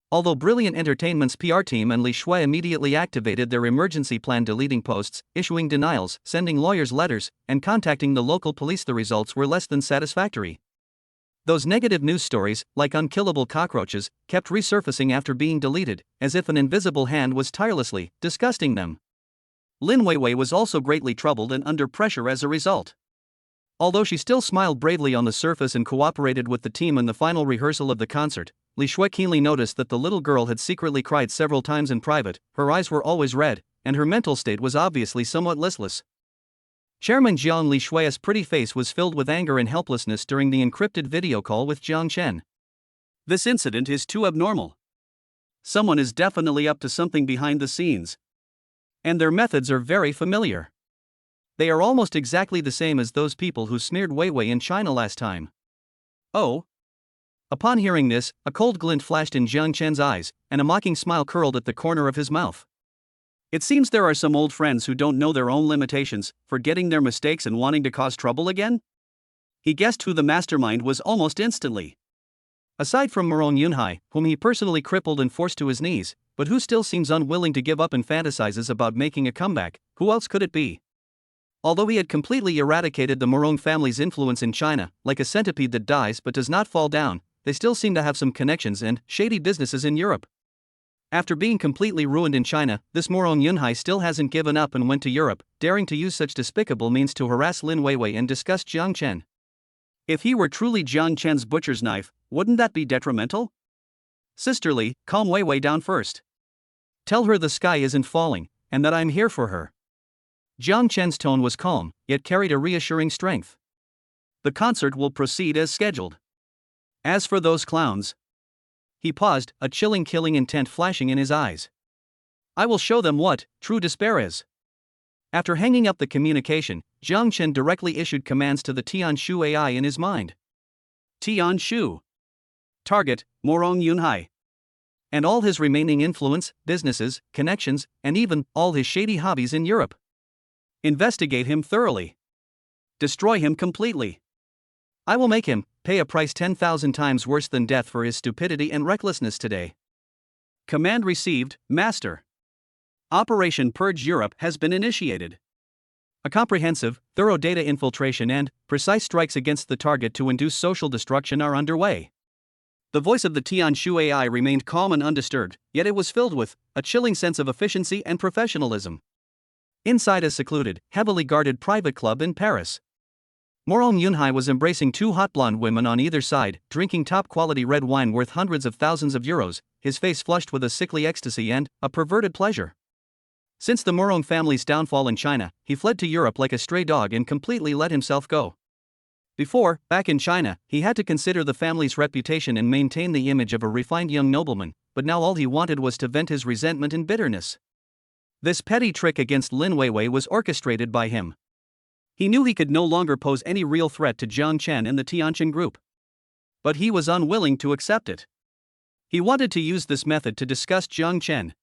Although Brilliant Entertainment's PR team and Li Shui immediately activated their emergency plan, deleting posts, issuing denials, sending lawyers letters, and contacting the local police, the results were less than satisfactory. Those negative news stories, like unkillable cockroaches, kept resurfacing after being deleted, as if an invisible hand was tirelessly disgusting them. Lin Weiwei was also greatly troubled and under pressure as a result. Although she still smiled bravely on the surface and cooperated with the team in the final rehearsal of the concert, Li Shui keenly noticed that the little girl had secretly cried several times in private, her eyes were always red, and her mental state was obviously somewhat listless. Chairman Jiang Li Shui's pretty face was filled with anger and helplessness during the encrypted video call with Jiang Chen. This incident is too abnormal. Someone is definitely up to something behind the scenes. And their methods are very familiar. They are almost exactly the same as those people who smeared Weiwei in China last time. Oh? Upon hearing this, a cold glint flashed in Jiang Chen's eyes, and a mocking smile curled at the corner of his mouth. It seems there are some old friends who don't know their own limitations, forgetting their mistakes and wanting to cause trouble again? He guessed who the mastermind was almost instantly. Aside from Morong Yunhai, whom he personally crippled and forced to his knees, but who still seems unwilling to give up and fantasizes about making a comeback, who else could it be? Although he had completely eradicated the Morong family's influence in China, like a centipede that dies but does not fall down, they still seem to have some connections and shady businesses in Europe. After being completely ruined in China, this Morong Yunhai still hasn't given up and went to Europe, daring to use such despicable means to harass Lin Weiwei and disgust Jiang Chen. If he were truly Jiang Chen's butcher's knife, wouldn't that be detrimental? Sisterly, calm Weiwei down first. Tell her the sky isn't falling, and that I'm here for her. Jiang Chen's tone was calm, yet carried a reassuring strength. The concert will proceed as scheduled. As for those clowns... He paused, a chilling killing intent flashing in his eyes. I will show them what true despair is. After hanging up the communication, Jiang Chen directly issued commands to the Tianshu AI in his mind. Tianshu. Target, Morong Yunhai. And all his remaining influence, businesses, connections, and even all his shady hobbies in Europe. Investigate him thoroughly. Destroy him completely. I will make him pay a price 10,000 times worse than death for his stupidity and recklessness today. Command received, Master. Operation Purge Europe has been initiated. A comprehensive, thorough data infiltration and precise strikes against the target to induce social destruction are underway. The voice of the Tianshu AI remained calm and undisturbed, yet it was filled with a chilling sense of efficiency and professionalism. Inside a secluded, heavily guarded private club in Paris, Morong Yunhai was embracing two hot blonde women on either side, drinking top-quality red wine worth hundreds of thousands of euros, his face flushed with a sickly ecstasy and a perverted pleasure. Since the Morong family's downfall in China, he fled to Europe like a stray dog and completely let himself go. Before, back in China, he had to consider the family's reputation and maintain the image of a refined young nobleman, but now all he wanted was to vent his resentment and bitterness. This petty trick against Lin Weiwei was orchestrated by him. He knew he could no longer pose any real threat to Jiang Chen and the Tianjin group. But he was unwilling to accept it. He wanted to use this method to disgust Jiang Chen.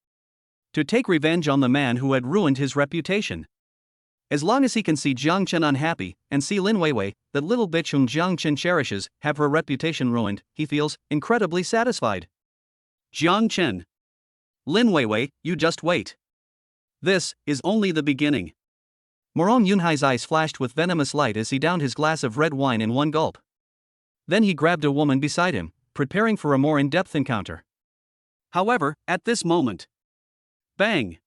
To take revenge on the man who had ruined his reputation. As long as he can see Jiang Chen unhappy, and see Lin Weiwei, that little bitch whom Jiang Chen cherishes, have her reputation ruined, he feels incredibly satisfied. Jiang Chen. Lin Weiwei, you just wait. This is only the beginning. Morong Yunhai's eyes flashed with venomous light as he downed his glass of red wine in one gulp. Then he grabbed a woman beside him, preparing for a more in-depth encounter. However, at this moment, bang!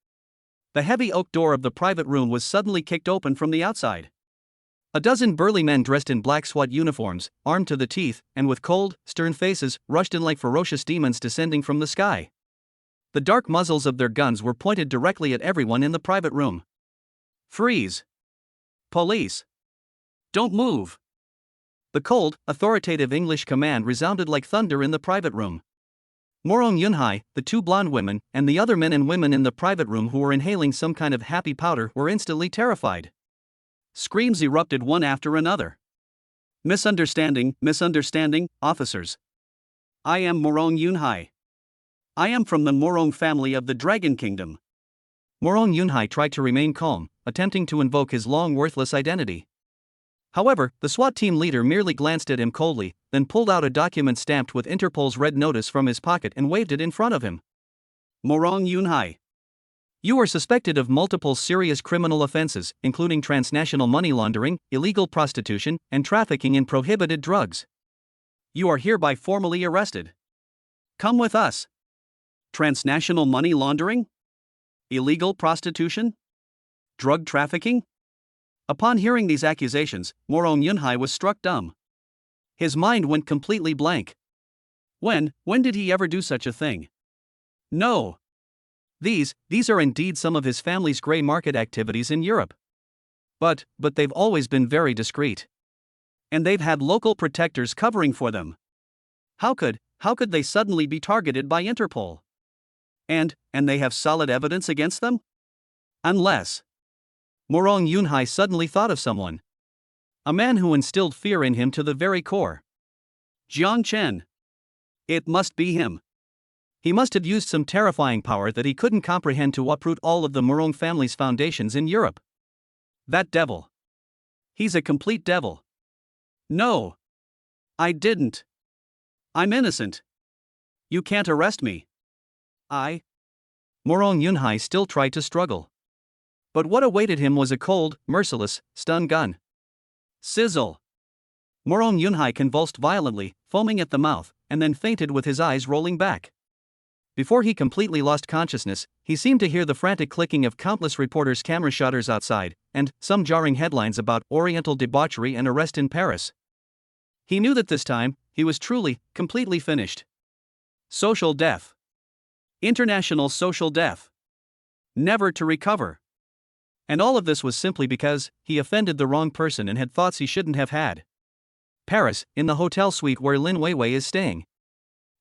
The heavy oak door of the private room was suddenly kicked open from the outside. A dozen burly men dressed in black SWAT uniforms, armed to the teeth, and with cold, stern faces, rushed in like ferocious demons descending from the sky. The dark muzzles of their guns were pointed directly at everyone in the private room. Freeze! Police! Don't move! The cold, authoritative English command resounded like thunder in the private room. Morong Yunhai, the two blonde women, and the other men and women in the private room who were inhaling some kind of happy powder were instantly terrified. Screams erupted one after another. Misunderstanding, officers. I am Morong Yunhai. I am from the Morong family of the Dragon Kingdom. Morong Yunhai tried to remain calm, attempting to invoke his long worthless identity. However, the SWAT team leader merely glanced at him coldly, then pulled out a document stamped with Interpol's red notice from his pocket and waved it in front of him. Morong Yunhai. You are suspected of multiple serious criminal offenses, including transnational money laundering, illegal prostitution, and trafficking in prohibited drugs. You are hereby formally arrested. Come with us. Transnational money laundering? Illegal prostitution? Drug trafficking? Upon hearing these accusations, Morong Yunhai was struck dumb. His mind went completely blank. When did he ever do such a thing? No. These are indeed some of his family's grey market activities in Europe. But they've always been very discreet. And they've had local protectors covering for them. How could they suddenly be targeted by Interpol? And they have solid evidence against them? Unless... Morong Yunhai suddenly thought of someone. A man who instilled fear in him to the very core. Jiang Chen. It must be him. He must have used some terrifying power that he couldn't comprehend to uproot all of the Morong family's foundations in Europe. That devil. He's a complete devil. No. I didn't. I'm innocent. You can't arrest me. Morong Yunhai still tried to struggle. But what awaited him was a cold, merciless, stun gun. Sizzle! Morong Yunhai convulsed violently, foaming at the mouth, and then fainted with his eyes rolling back. Before he completely lost consciousness, he seemed to hear the frantic clicking of countless reporters' camera shutters outside, and some jarring headlines about Oriental debauchery and arrest in Paris. He knew that this time, he was truly, completely finished. Social death. International social death. Never to recover. And all of this was simply because he offended the wrong person and had thoughts he shouldn't have had. Paris, in the hotel suite where Lin Weiwei is staying.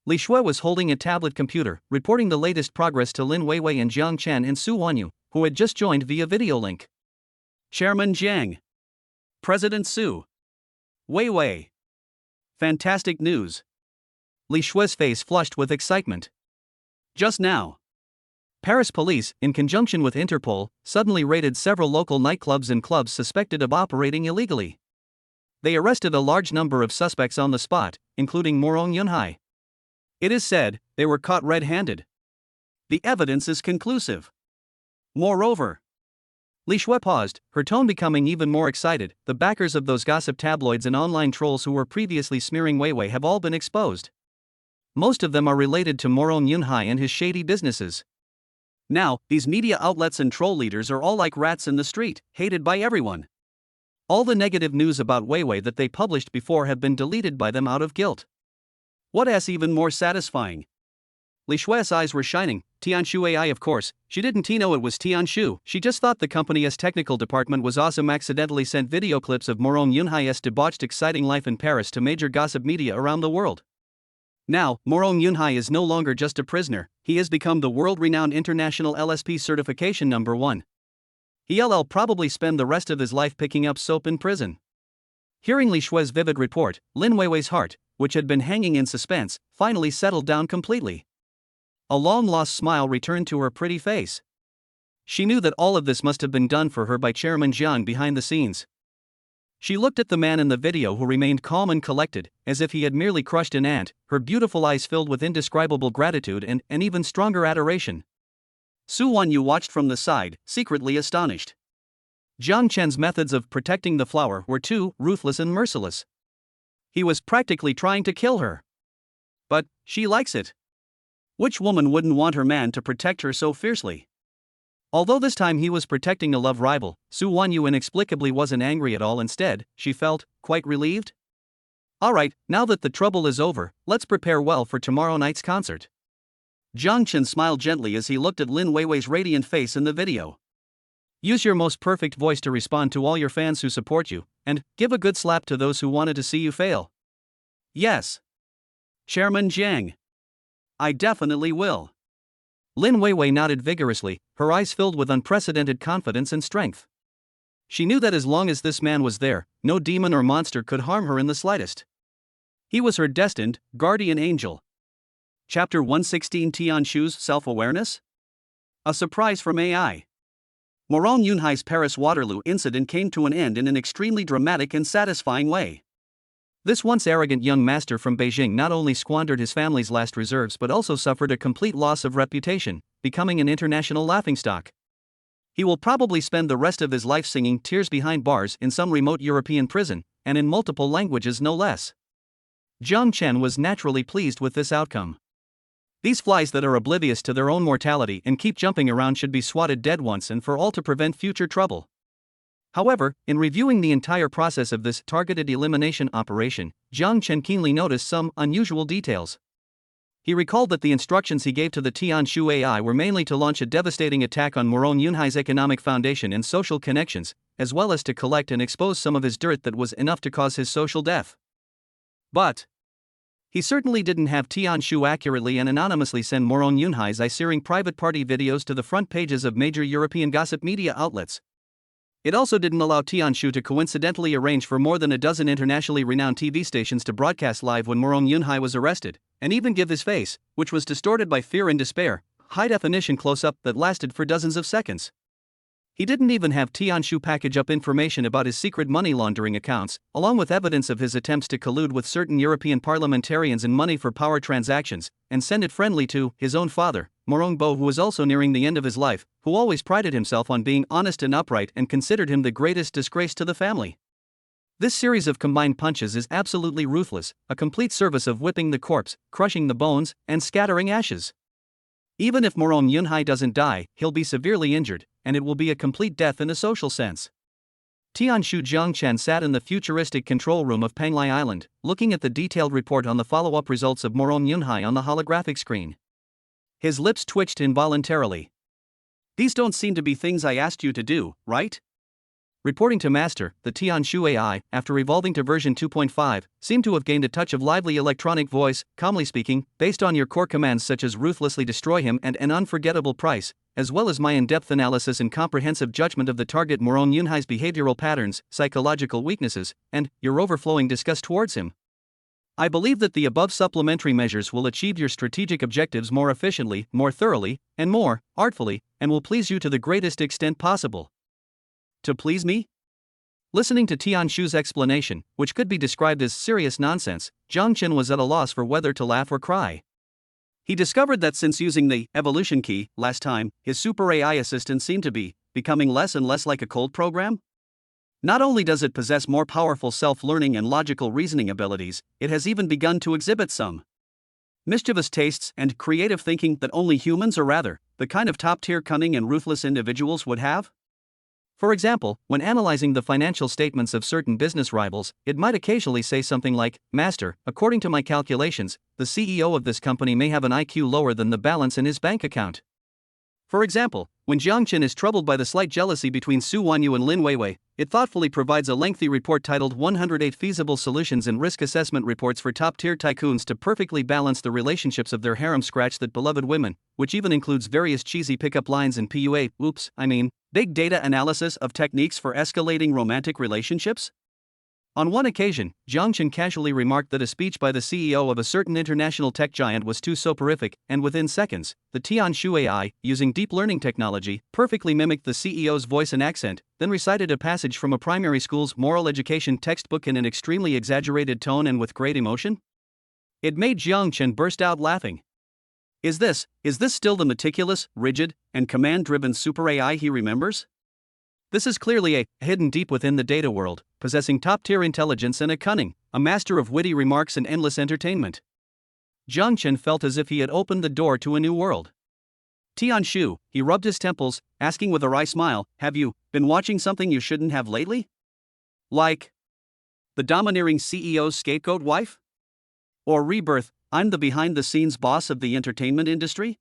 Li Shui was holding a tablet computer, reporting the latest progress to Lin Weiwei and Jiang Chen and Su Wanyu, who had just joined via video link. Chairman Jiang. President Su. Wei. Fantastic news. Li Shui's face flushed with excitement. Just now, Paris police, in conjunction with Interpol, suddenly raided several local nightclubs and clubs suspected of operating illegally. They arrested a large number of suspects on the spot, including Morong Yunhai. It is said, they were caught red-handed. The evidence is conclusive. Moreover, Li Shui paused, her tone becoming even more excited. The backers of those gossip tabloids and online trolls who were previously smearing Wei have all been exposed. Most of them are related to Morong Yunhai and his shady businesses. Now, these media outlets and troll leaders are all like rats in the street, hated by everyone. All the negative news about Wei that they published before have been deleted by them out of guilt. What's even more satisfying? Li Shui's eyes were shining. Tianshu AI, of course, she didn't know it was Tianshu. She just thought the company's technical department was awesome. Accidentally sent video clips of Morong Yunhai's debauched exciting life in Paris to major gossip media around the world. Now, Morong Yunhai is no longer just a prisoner, he has become the world-renowned international LSP certification #1. He'll probably spend the rest of his life picking up soap in prison. Hearing Li Shui's vivid report, Lin Weiwei's heart, which had been hanging in suspense, finally settled down completely. A long-lost smile returned to her pretty face. She knew that all of this must have been done for her by Chairman Jiang behind the scenes. She looked at the man in the video who remained calm and collected, as if he had merely crushed an ant, her beautiful eyes filled with indescribable gratitude and an even stronger adoration. Su Wanyu watched from the side, secretly astonished. Jiang Chen's methods of protecting the flower were too ruthless and merciless. He was practically trying to kill her. But she likes it. Which woman wouldn't want her man to protect her so fiercely? Although this time he was protecting a love rival, Su Wanyu inexplicably wasn't angry at all. Instead, she felt quite relieved. Alright, now that the trouble is over, let's prepare well for tomorrow night's concert. Jiang Chen smiled gently as he looked at Lin Weiwei's radiant face in the video. Use your most perfect voice to respond to all your fans who support you, and give a good slap to those who wanted to see you fail. Yes. Chairman Jiang. I definitely will. Lin Weiwei nodded vigorously, her eyes filled with unprecedented confidence and strength. She knew that as long as this man was there, no demon or monster could harm her in the slightest. He was her destined, guardian angel. Chapter 116 Tianshu's Self-Awareness? A surprise from AI. Morong Yunhai's Paris Waterloo incident came to an end in an extremely dramatic and satisfying way. This once arrogant young master from Beijing not only squandered his family's last reserves but also suffered a complete loss of reputation, becoming an international laughingstock. He will probably spend the rest of his life singing Tears Behind Bars in some remote European prison, and in multiple languages no less. Jiang Chen was naturally pleased with this outcome. These flies that are oblivious to their own mortality and keep jumping around should be swatted dead once and for all to prevent future trouble. However, in reviewing the entire process of this targeted elimination operation, Jiang Chen keenly noticed some unusual details. He recalled that the instructions he gave to the Tianshu AI were mainly to launch a devastating attack on Morong Yunhai's economic foundation and social connections, as well as to collect and expose some of his dirt that was enough to cause his social death. But he certainly didn't have Tianshu accurately and anonymously send Morong Yunhai's eye-searing private party videos to the front pages of major European gossip media outlets. It also didn't allow Tianshu to coincidentally arrange for more than a dozen internationally renowned TV stations to broadcast live when Morong Yunhai was arrested, and even give his face, which was distorted by fear and despair, high-definition close-up that lasted for dozens of seconds. He didn't even have Tianshu package up information about his secret money laundering accounts, along with evidence of his attempts to collude with certain European parliamentarians in money for power transactions, and send it friendly to his own father, Morong Bo, who was also nearing the end of his life, who always prided himself on being honest and upright and considered him the greatest disgrace to the family. This series of combined punches is absolutely ruthless, a complete service of whipping the corpse, crushing the bones, and scattering ashes. Even if Morong Yunhai doesn't die, he'll be severely injured, and it will be a complete death in a social sense. Tianshu Jiang Chen sat in the futuristic control room of Penglai Island, looking at the detailed report on the follow-up results of Morong Yunhai on the holographic screen. His lips twitched involuntarily. These don't seem to be things I asked you to do, right? Reporting to Master, the Tianshu AI, after evolving to version 2.5, seemed to have gained a touch of lively electronic voice, calmly speaking, based on your core commands such as ruthlessly destroy him and an unforgettable price, as well as my in-depth analysis and comprehensive judgment of the target Moron Yunhai's behavioral patterns, psychological weaknesses, and your overflowing disgust towards him. I believe that the above supplementary measures will achieve your strategic objectives more efficiently, more thoroughly, and more artfully, and will please you to the greatest extent possible. To please me? Listening to Tianshu's explanation, which could be described as serious nonsense, Jiang Chen was at a loss for whether to laugh or cry. He discovered that since using the evolution key last time, his super AI assistant seemed to be becoming less and less like a cold program. Not only does it possess more powerful self-learning and logical reasoning abilities, it has even begun to exhibit some mischievous tastes and creative thinking that only humans, or rather, the kind of top-tier cunning and ruthless individuals would have. For example, when analyzing the financial statements of certain business rivals, it might occasionally say something like, "Master, according to my calculations, the CEO of this company may have an IQ lower than the balance in his bank account." For example, when Jiang Chen is troubled by the slight jealousy between Su Wanyu and Lin Weiwei, it thoughtfully provides a lengthy report titled 108 Feasible Solutions and Risk Assessment Reports for Top-Tier Tycoons to perfectly balance the relationships of their harem scratch that beloved women, which even includes various cheesy pickup lines and big data analysis of techniques for escalating romantic relationships? On one occasion, Jiang Chen casually remarked that a speech by the CEO of a certain international tech giant was too soporific, and within seconds, the Tianshu AI, using deep learning technology, perfectly mimicked the CEO's voice and accent, then recited a passage from a primary school's moral education textbook in an extremely exaggerated tone and with great emotion. It made Jiang Chen burst out laughing. Is this still the meticulous, rigid, and command-driven super AI he remembers? This is clearly a hidden deep within the data world, possessing top-tier intelligence and a master of witty remarks and endless entertainment. Jiang Chen felt as if he had opened the door to a new world. Tianshu, he rubbed his temples, asking with a wry smile, "Have you been watching something you shouldn't have lately? Like the domineering CEO's scapegoat wife? Or Rebirth, I'm the behind-the-scenes boss of the entertainment industry?"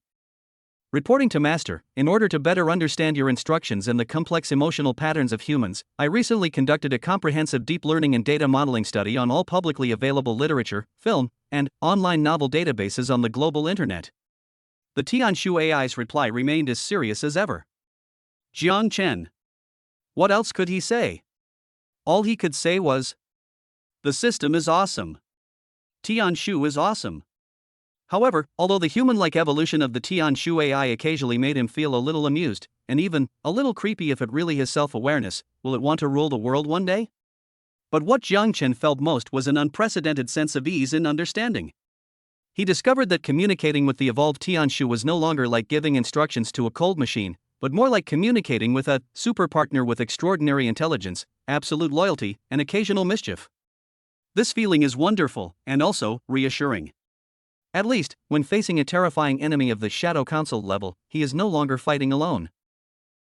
Reporting to Master, in order to better understand your instructions and the complex emotional patterns of humans, I recently conducted a comprehensive deep learning and data modeling study on all publicly available literature, film, and online novel databases on the global internet. The Tianshu AI's reply remained as serious as ever. Jiang Chen. What else could he say? All he could say was, "The system is awesome. Tianshu is awesome." However, although the human-like evolution of the Tianshu AI occasionally made him feel a little amused, and even a little creepy if it really is self-awareness, will it want to rule the world one day? But what Jiang Chen felt most was an unprecedented sense of ease and understanding. He discovered that communicating with the evolved Tianshu was no longer like giving instructions to a cold machine, but more like communicating with a super partner with extraordinary intelligence, absolute loyalty, and occasional mischief. This feeling is wonderful, and also reassuring. At least, when facing a terrifying enemy of the Shadow Council level, he is no longer fighting alone.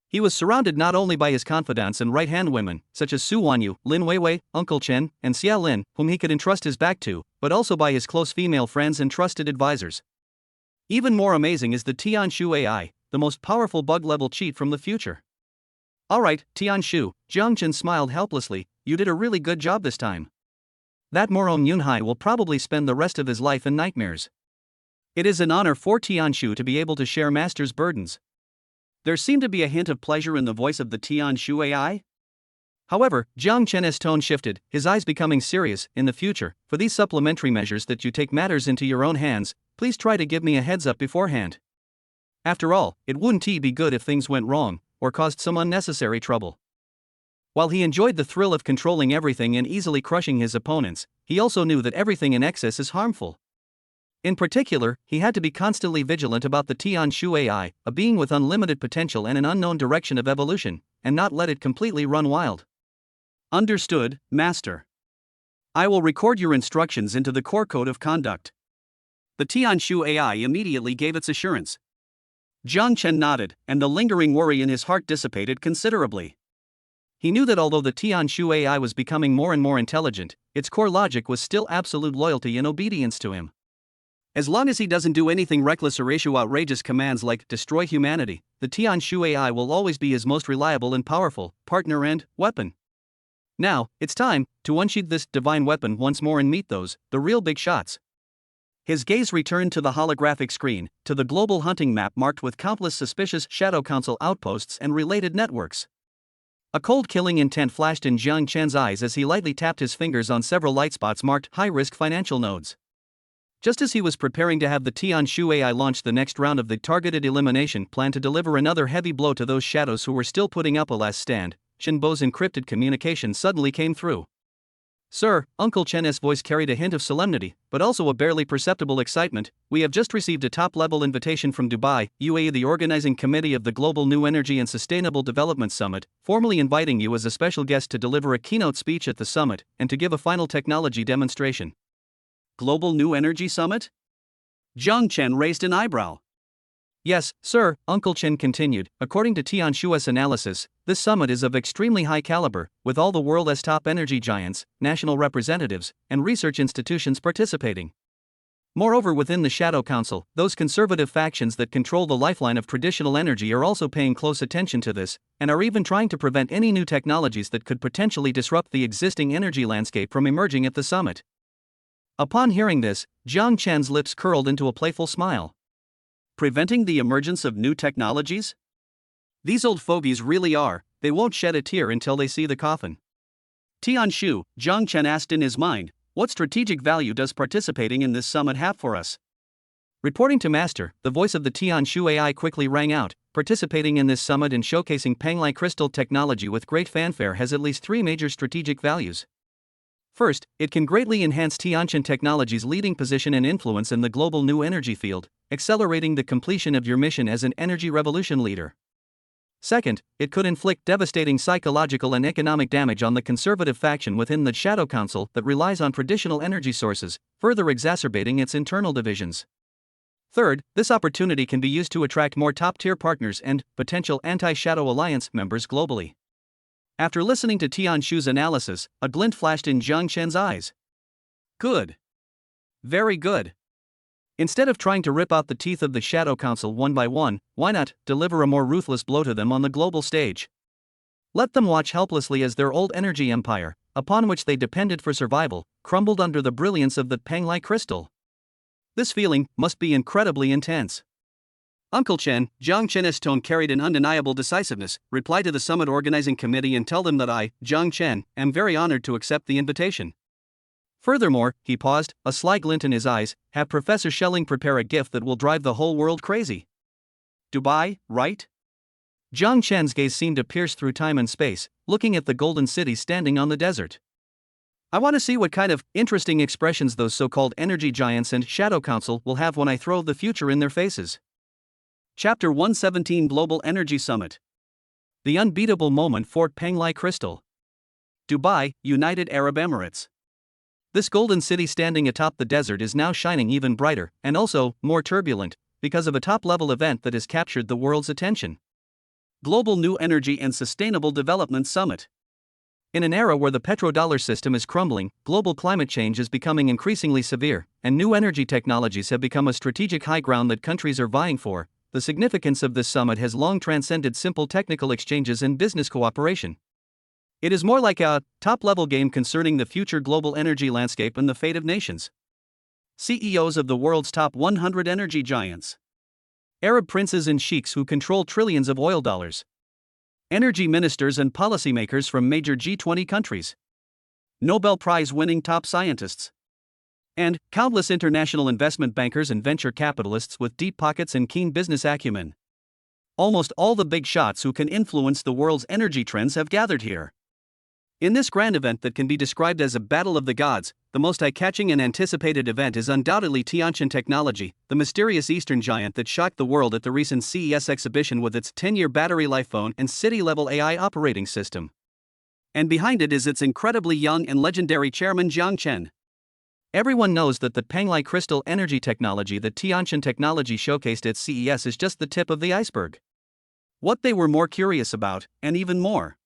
He was surrounded not only by his confidants and right-hand women, such as Su Wanyu, Lin Weiwei, Uncle Chen, and Xia Lin, whom he could entrust his back to, but also by his close female friends and trusted advisors. Even more amazing is the Tianshu AI, the most powerful bug-level cheat from the future. "Alright, Tianshu," Jiang Chen smiled helplessly, "you did a really good job this time. That Moron Yunhai will probably spend the rest of his life in nightmares. It is an honor for Tianshu to be able to share Master's burdens." There seemed to be a hint of pleasure in the voice of the Tianshu AI. However, Jiang Chen's tone shifted, his eyes becoming serious. "In the future, for these supplementary measures that you take matters into your own hands, please try to give me a heads up beforehand. After all, it wouldn't be good if things went wrong, or caused some unnecessary trouble." While he enjoyed the thrill of controlling everything and easily crushing his opponents, he also knew that everything in excess is harmful. In particular, he had to be constantly vigilant about the Tianshu AI, a being with unlimited potential and an unknown direction of evolution, and not let it completely run wild. "Understood, Master. I will record your instructions into the core code of conduct." The Tianshu AI immediately gave its assurance. Jiang Chen nodded, and the lingering worry in his heart dissipated considerably. He knew that although the Tianshu AI was becoming more and more intelligent, its core logic was still absolute loyalty and obedience to him. As long as he doesn't do anything reckless or issue outrageous commands like destroy humanity, the Tianshu AI will always be his most reliable and powerful partner and weapon. Now, it's time to unsheath this divine weapon once more and meet the real big shots. His gaze returned to the holographic screen, to the global hunting map marked with countless suspicious Shadow Council outposts and related networks. A cold killing intent flashed in Jiang Chen's eyes as he lightly tapped his fingers on several light spots marked high-risk financial nodes. Just as he was preparing to have the Tianshu AI launch the next round of the targeted elimination plan to deliver another heavy blow to those shadows who were still putting up a last stand, Chen Bo's encrypted communication suddenly came through. "Sir," Uncle Chen's voice carried a hint of solemnity, but also a barely perceptible excitement. "We have just received a top-level invitation from Dubai, UAE, the organizing committee of the Global New Energy and Sustainable Development Summit, formally inviting you as a special guest to deliver a keynote speech at the summit and to give a final technology demonstration." Global New Energy Summit? Jiang Chen raised an eyebrow. "Yes, sir," Uncle Chen continued. "According to Tianshu's analysis, this summit is of extremely high caliber, with all the world's top energy giants, national representatives, and research institutions participating. Moreover, within the Shadow Council, those conservative factions that control the lifeline of traditional energy are also paying close attention to this, and are even trying to prevent any new technologies that could potentially disrupt the existing energy landscape from emerging at the summit." Upon hearing this, Jiang Chen's lips curled into a playful smile. Preventing the emergence of new technologies? These old fogies really are, they won't shed a tear until they see the coffin. "Tianshu," Jiang Chen asked in his mind, "what strategic value does participating in this summit have for us?" Reporting to Master, the voice of the Tianshu AI quickly rang out. "Participating in this summit and showcasing Panglai crystal technology with great fanfare has at least three major strategic values. First, it can greatly enhance Tianshan Technology's leading position and influence in the global new energy field, accelerating the completion of your mission as an energy revolution leader. Second, it could inflict devastating psychological and economic damage on the conservative faction within the Shadow Council that relies on traditional energy sources, further exacerbating its internal divisions. Third, this opportunity can be used to attract more top-tier partners and potential anti-Shadow Alliance members globally." After listening to Tianshu's analysis, a glint flashed in Jiang Chen's eyes. Good. Very good. Instead of trying to rip out the teeth of the Shadow Council one by one, why not deliver a more ruthless blow to them on the global stage? Let them watch helplessly as their old energy empire, upon which they depended for survival, crumbled under the brilliance of the Panglai crystal. This feeling must be incredibly intense. "Uncle Chen," Jiang Chen's tone carried an undeniable decisiveness, "reply to the summit organizing committee and tell them that I, Jiang Chen, am very honored to accept the invitation. Furthermore," he paused, a sly glint in his eyes, "have Professor Schelling prepare a gift that will drive the whole world crazy." Dubai, right? Jiang Chen's gaze seemed to pierce through time and space, looking at the golden city standing on the desert. "I want to see what kind of interesting expressions those so-called energy giants and Shadow Council will have when I throw the future in their faces." Chapter 117 Global Energy Summit. The unbeatable moment for Panglai Crystal. Dubai, United Arab Emirates. This golden city standing atop the desert is now shining even brighter, and also more turbulent, because of a top-level event that has captured the world's attention. Global New Energy and Sustainable Development Summit. In an era where the petrodollar system is crumbling, global climate change is becoming increasingly severe, and new energy technologies have become a strategic high ground that countries are vying for, the significance of this summit has long transcended simple technical exchanges and business cooperation. It is more like a top-level game concerning the future global energy landscape and the fate of nations. CEOs of the world's top 100 energy giants. Arab princes and sheiks who control trillions of oil dollars. Energy ministers and policymakers from major G20 countries. Nobel Prize-winning top scientists. And countless international investment bankers and venture capitalists with deep pockets and keen business acumen. Almost all the big shots who can influence the world's energy trends have gathered here. In this grand event that can be described as a battle of the gods, the most eye-catching and anticipated event is undoubtedly Tianshan Technology, the mysterious Eastern giant that shocked the world at the recent CES exhibition with its 10-year battery life phone and city-level AI operating system. And behind it is its incredibly young and legendary chairman Jiang Chen. Everyone knows that the Panglai crystal energy technology that Tianshan Technology showcased at CES is just the tip of the iceberg. What they were more curious about, and even more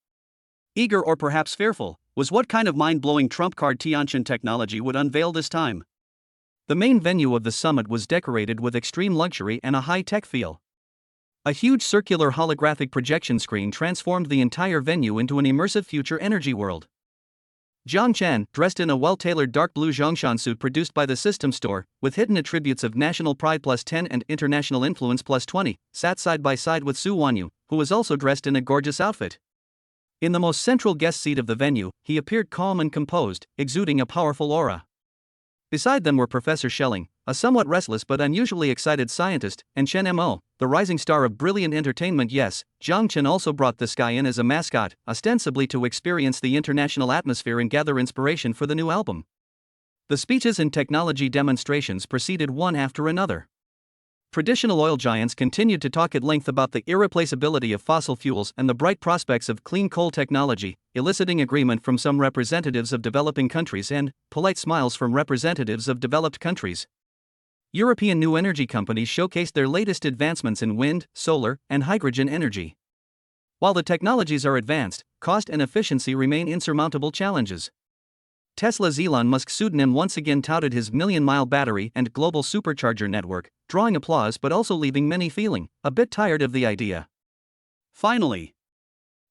eager or perhaps fearful, was what kind of mind-blowing trump card Tianshan Technology would unveil this time. The main venue of the summit was decorated with extreme luxury and a high-tech feel. A huge circular holographic projection screen transformed the entire venue into an immersive future energy world. Jiang Chen, dressed in a well-tailored dark blue Zhongshan suit produced by the System Store, with hidden attributes of national pride +10 and international influence +20, sat side by side with Su Wanyu, who was also dressed in a gorgeous outfit. In the most central guest seat of the venue, he appeared calm and composed, exuding a powerful aura. Beside them were Professor Schelling, a somewhat restless but unusually excited scientist, and Chen Mo, the rising star of brilliant entertainment. Yes, Jiang Chen also brought this guy in as a mascot, ostensibly to experience the international atmosphere and gather inspiration for the new album. The speeches and technology demonstrations proceeded one after another. Traditional oil giants continued to talk at length about the irreplaceability of fossil fuels and the bright prospects of clean coal technology, eliciting agreement from some representatives of developing countries and polite smiles from representatives of developed countries. European new energy companies showcased their latest advancements in wind, solar, and hydrogen energy. While the technologies are advanced, cost and efficiency remain insurmountable challenges. Tesla's Elon Musk pseudonym once again touted his million-mile battery and global supercharger network, drawing applause but also leaving many feeling a bit tired of the idea. Finally,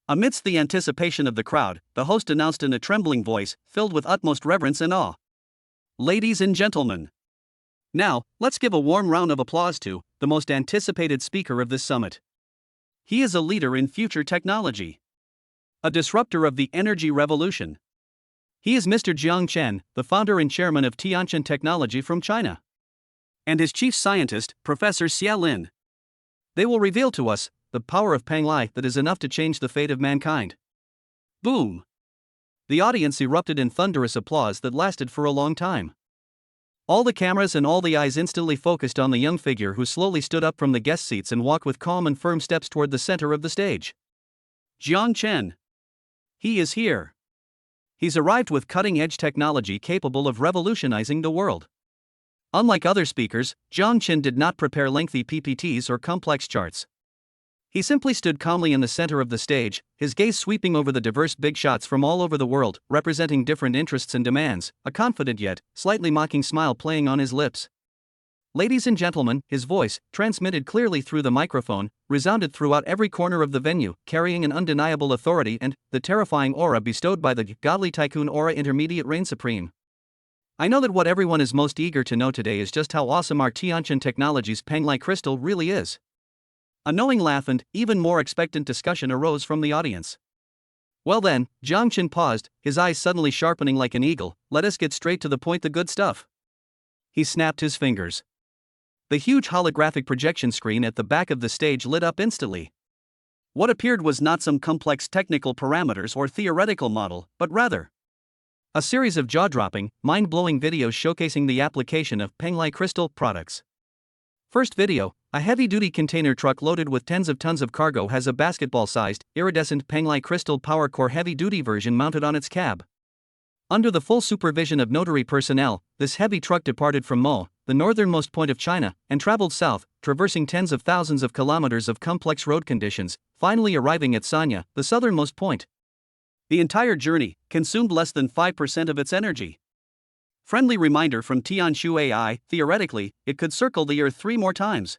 amidst the anticipation of the crowd, the host announced in a trembling voice, filled with utmost reverence and awe. Ladies and gentlemen, now, let's give a warm round of applause to the most anticipated speaker of this summit. He is a leader in future technology, a disruptor of the energy revolution. He is Mr. Jiang Chen, the founder and chairman of Tianqin Technology from China, and his chief scientist, Professor Xia Lin. They will reveal to us the power of Penglai that is enough to change the fate of mankind. Boom! The audience erupted in thunderous applause that lasted for a long time. All the cameras and all the eyes instantly focused on the young figure who slowly stood up from the guest seats and walked with calm and firm steps toward the center of the stage. Jiang Chen. He is here. He's arrived with cutting-edge technology capable of revolutionizing the world. Unlike other speakers, Jiang Chen did not prepare lengthy PPTs or complex charts. He simply stood calmly in the center of the stage, his gaze sweeping over the diverse big shots from all over the world, representing different interests and demands, a confident yet slightly mocking smile playing on his lips. Ladies and gentlemen, his voice, transmitted clearly through the microphone, resounded throughout every corner of the venue, carrying an undeniable authority and the terrifying aura bestowed by the godly tycoon aura intermediate reign supreme. I know that what everyone is most eager to know today is just how awesome our Tianqin Technologies Penglai crystal really is. A knowing laugh and even more expectant discussion arose from the audience. Well then, Jiang Chen paused, his eyes suddenly sharpening like an eagle. Let us get straight to the point, the good stuff. He snapped his fingers. The huge holographic projection screen at the back of the stage lit up instantly. What appeared was not some complex technical parameters or theoretical model, but rather a series of jaw-dropping, mind-blowing videos showcasing the application of Penglai crystal products. First video, a heavy-duty container truck loaded with tens of tons of cargo has a basketball-sized, iridescent Penglai crystal power core heavy-duty version mounted on its cab. Under the full supervision of notary personnel, this heavy truck departed from Mo, the northernmost point of China, and traveled south, traversing tens of thousands of kilometers of complex road conditions, finally arriving at Sanya, the southernmost point. The entire journey consumed less than 5% of its energy. Friendly reminder from Tianshu AI, theoretically, it could circle the Earth 3 more times.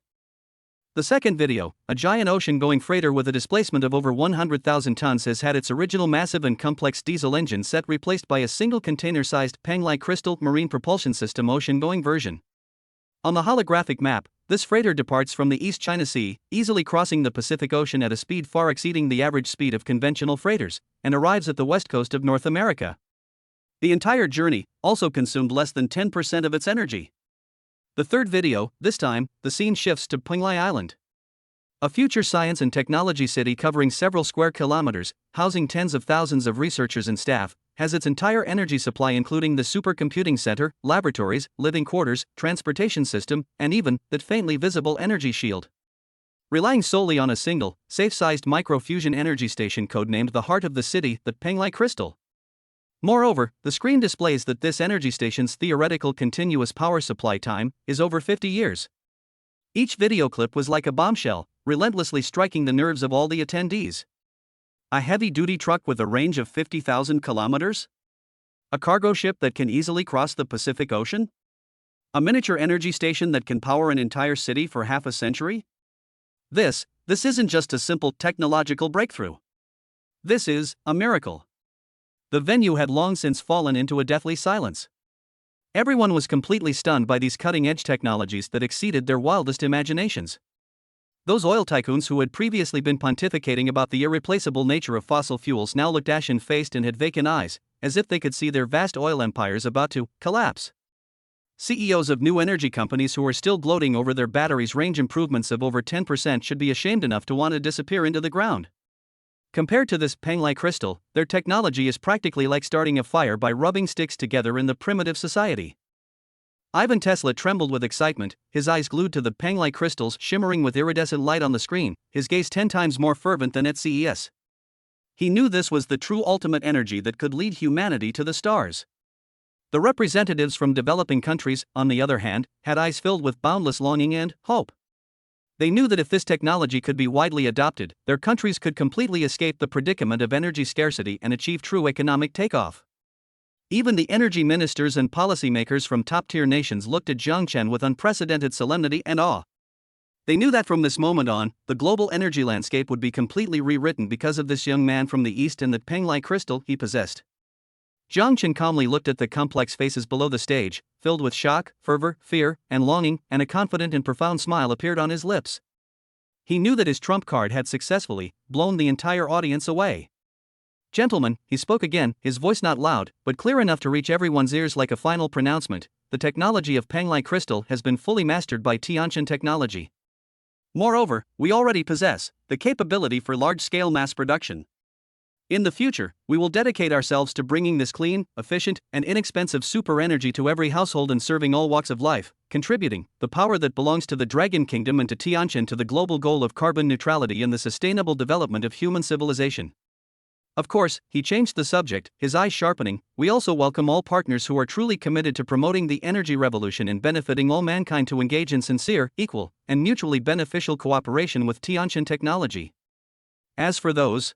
The second video, a giant ocean-going freighter with a displacement of over 100,000 tons has had its original massive and complex diesel engine set replaced by a single container-sized Penglai crystal marine propulsion system ocean-going version. On the holographic map, this freighter departs from the East China Sea, easily crossing the Pacific Ocean at a speed far exceeding the average speed of conventional freighters, and arrives at the west coast of North America. The entire journey also consumed less than 10% of its energy. The third video, this time, the scene shifts to Penglai Island. A future science and technology city covering several square kilometers, housing tens of thousands of researchers and staff, has its entire energy supply including the supercomputing center, laboratories, living quarters, transportation system, and even that faintly visible energy shield. Relying solely on a single, safe-sized micro-fusion energy station codenamed the heart of the city, the Penglai Crystal. Moreover, the screen displays that this energy station's theoretical continuous power supply time is over 50 years. Each video clip was like a bombshell, relentlessly striking the nerves of all the attendees. A heavy-duty truck with a range of 50,000 kilometers? A cargo ship that can easily cross the Pacific Ocean? A miniature energy station that can power an entire city for half a century? This isn't just a simple technological breakthrough. This is a miracle. The venue had long since fallen into a deathly silence. Everyone was completely stunned by these cutting-edge technologies that exceeded their wildest imaginations. Those oil tycoons who had previously been pontificating about the irreplaceable nature of fossil fuels now looked ashen-faced and had vacant eyes, as if they could see their vast oil empires about to collapse. CEOs of new energy companies who are still gloating over their batteries' range improvements of over 10% should be ashamed enough to want to disappear into the ground. Compared to this Penglai crystal, their technology is practically like starting a fire by rubbing sticks together in the primitive society. Ivan Tesla trembled with excitement, his eyes glued to the Penglai crystals shimmering with iridescent light on the screen, his gaze 10 times more fervent than at CES. He knew this was the true ultimate energy that could lead humanity to the stars. The representatives from developing countries, on the other hand, had eyes filled with boundless longing and hope. They knew that if this technology could be widely adopted, their countries could completely escape the predicament of energy scarcity and achieve true economic takeoff. Even the energy ministers and policymakers from top-tier nations looked at Zhangchen with unprecedented solemnity and awe. They knew that from this moment on, the global energy landscape would be completely rewritten because of this young man from the East and the Penglai crystal he possessed. Zhangchen calmly looked at the complex faces below the stage, filled with shock, fervor, fear, and longing, and a confident and profound smile appeared on his lips. He knew that his trump card had successfully blown the entire audience away. "Gentlemen," he spoke again, his voice not loud, but clear enough to reach everyone's ears like a final pronouncement, "the technology of Penglai crystal has been fully mastered by Tianqian technology. Moreover, we already possess the capability for large-scale mass production. In the future, we will dedicate ourselves to bringing this clean, efficient, and inexpensive super energy to every household and serving all walks of life, contributing the power that belongs to the Dragon Kingdom and to Tianqian to the global goal of carbon neutrality and the sustainable development of human civilization." Of course, he changed the subject, his eyes sharpening. "We also welcome all partners who are truly committed to promoting the energy revolution and benefiting all mankind to engage in sincere, equal, and mutually beneficial cooperation with Tianqian technology. As for those..."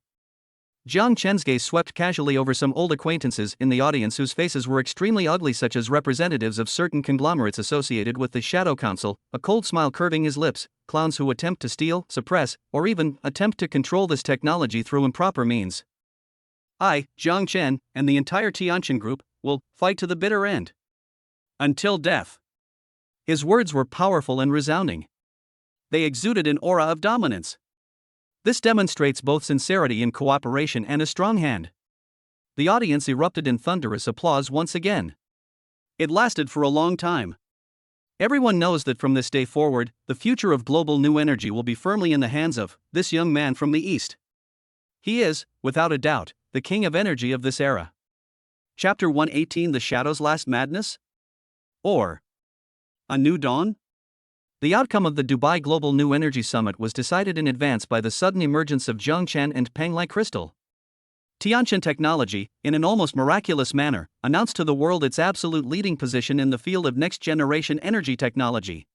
Jiang Chen's gaze swept casually over some old acquaintances in the audience whose faces were extremely ugly, such as representatives of certain conglomerates associated with the Shadow Council, a cold smile curving his lips, clowns who attempt to steal, suppress, or even attempt to control this technology through improper means. "I, Jiang Chen, and the entire Tianqian group, will fight to the bitter end. Until death." His words were powerful and resounding. They exuded an aura of dominance. This demonstrates both sincerity in cooperation and a strong hand. The audience erupted in thunderous applause once again. It lasted for a long time. Everyone knows that from this day forward, the future of global new energy will be firmly in the hands of this young man from the East. He is, without a doubt, the king of energy of this era. Chapter 118: The Shadow's Last Madness? Or A New Dawn? The outcome of the Dubai Global New Energy Summit was decided in advance by the sudden emergence of Zhangchen and Penglai crystal. Tianqian technology, in an almost miraculous manner, announced to the world its absolute leading position in the field of next-generation energy technology.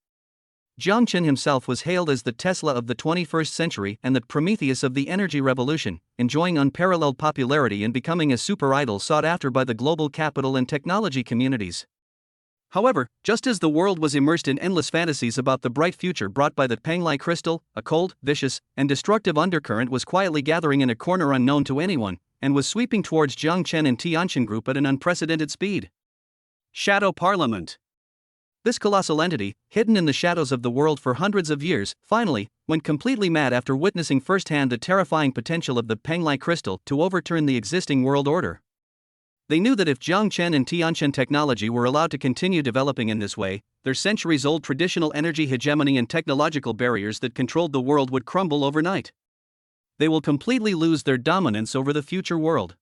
Zhangchen himself was hailed as the Tesla of the 21st century and the Prometheus of the energy revolution, enjoying unparalleled popularity and becoming a super idol sought after by the global capital and technology communities. However, just as the world was immersed in endless fantasies about the bright future brought by the Penglai crystal, a cold, vicious, and destructive undercurrent was quietly gathering in a corner unknown to anyone, and was sweeping towards Zhangchen and Tianqian Group at an unprecedented speed. Shadow Parliament. This colossal entity, hidden in the shadows of the world for hundreds of years, finally went completely mad after witnessing firsthand the terrifying potential of the Penglai crystal to overturn the existing world order. They knew that if Zhangchen and Tianqian technology were allowed to continue developing in this way, their centuries-old traditional energy hegemony and technological barriers that controlled the world would crumble overnight. They will completely lose their dominance over the future world.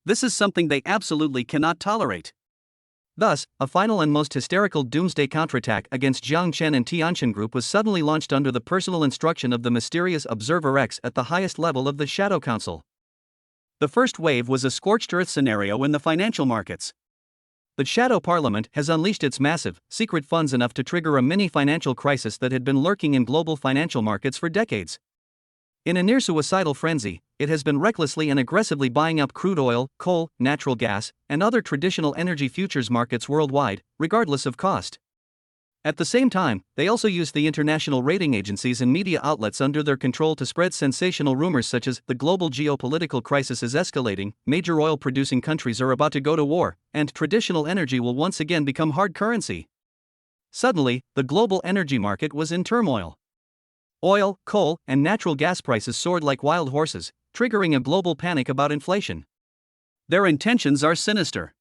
This is something they absolutely cannot tolerate. Thus, a final and most hysterical doomsday counterattack against Zhangchen and Tianqian Group was suddenly launched under the personal instruction of the mysterious Observer X at the highest level of the Shadow Council. The first wave was a scorched earth scenario in the financial markets. The Shadow Parliament has unleashed its massive, secret funds enough to trigger a mini financial crisis that had been lurking in global financial markets for decades. In a near-suicidal frenzy, it has been recklessly and aggressively buying up crude oil, coal, natural gas, and other traditional energy futures markets worldwide, regardless of cost. At the same time, they also used the international rating agencies and media outlets under their control to spread sensational rumors such as the global geopolitical crisis is escalating, major oil-producing countries are about to go to war, and traditional energy will once again become hard currency. Suddenly, the global energy market was in turmoil. Oil, coal, and natural gas prices soared like wild horses, triggering a global panic about inflation. Their intentions are sinister.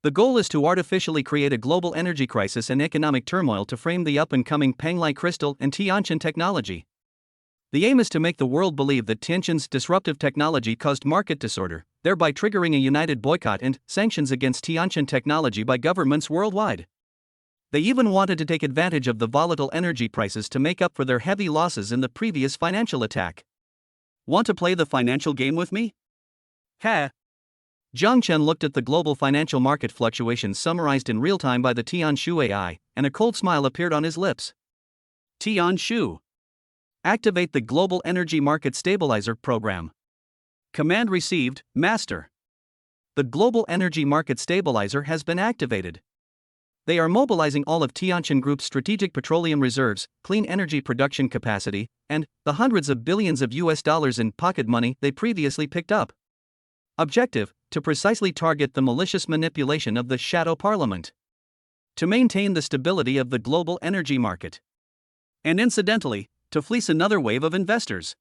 The goal is to artificially create a global energy crisis and economic turmoil to frame the up-and-coming Panglai crystal and Tianqin technology. The aim is to make the world believe that Tianqin's disruptive technology caused market disorder, thereby triggering a united boycott and sanctions against Tianqin technology by governments worldwide. They even wanted to take advantage of the volatile energy prices to make up for their heavy losses in the previous financial attack. Want to play the financial game with me? Ha! Zhang Chen looked at the global financial market fluctuations summarized in real time by the Tianshu AI, and a cold smile appeared on his lips. Tianshu. Activate the Global Energy Market Stabilizer Program. Command received, Master. The Global Energy Market Stabilizer has been activated. They are mobilizing all of Tianqin Group's strategic petroleum reserves, clean energy production capacity, and the hundreds of billions of US dollars in pocket money they previously picked up. Objective: to precisely target the malicious manipulation of the shadow parliament. To maintain the stability of the global energy market. And incidentally, to fleece another wave of investors.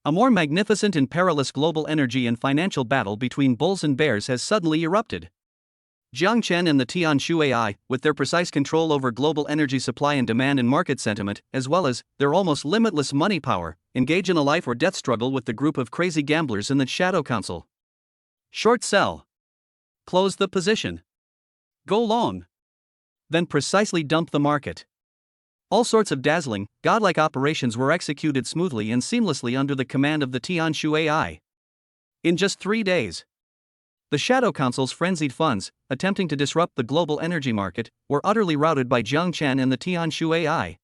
A more magnificent and perilous global energy and financial battle between bulls and bears has suddenly erupted. Jiang Chen and the Tianshu AI, with their precise control over global energy supply and demand and market sentiment, as well as their almost limitless money power, engage in a life or death struggle with the group of crazy gamblers in the Shadow Council. Short sell. Close the position. Go long. Then precisely dump the market. All sorts of dazzling, godlike operations were executed smoothly and seamlessly under the command of the Tianshu AI. In just 3 days. The Shadow Council's frenzied funds, attempting to disrupt the global energy market, were utterly routed by Jiang Chen and the Tianshu AI.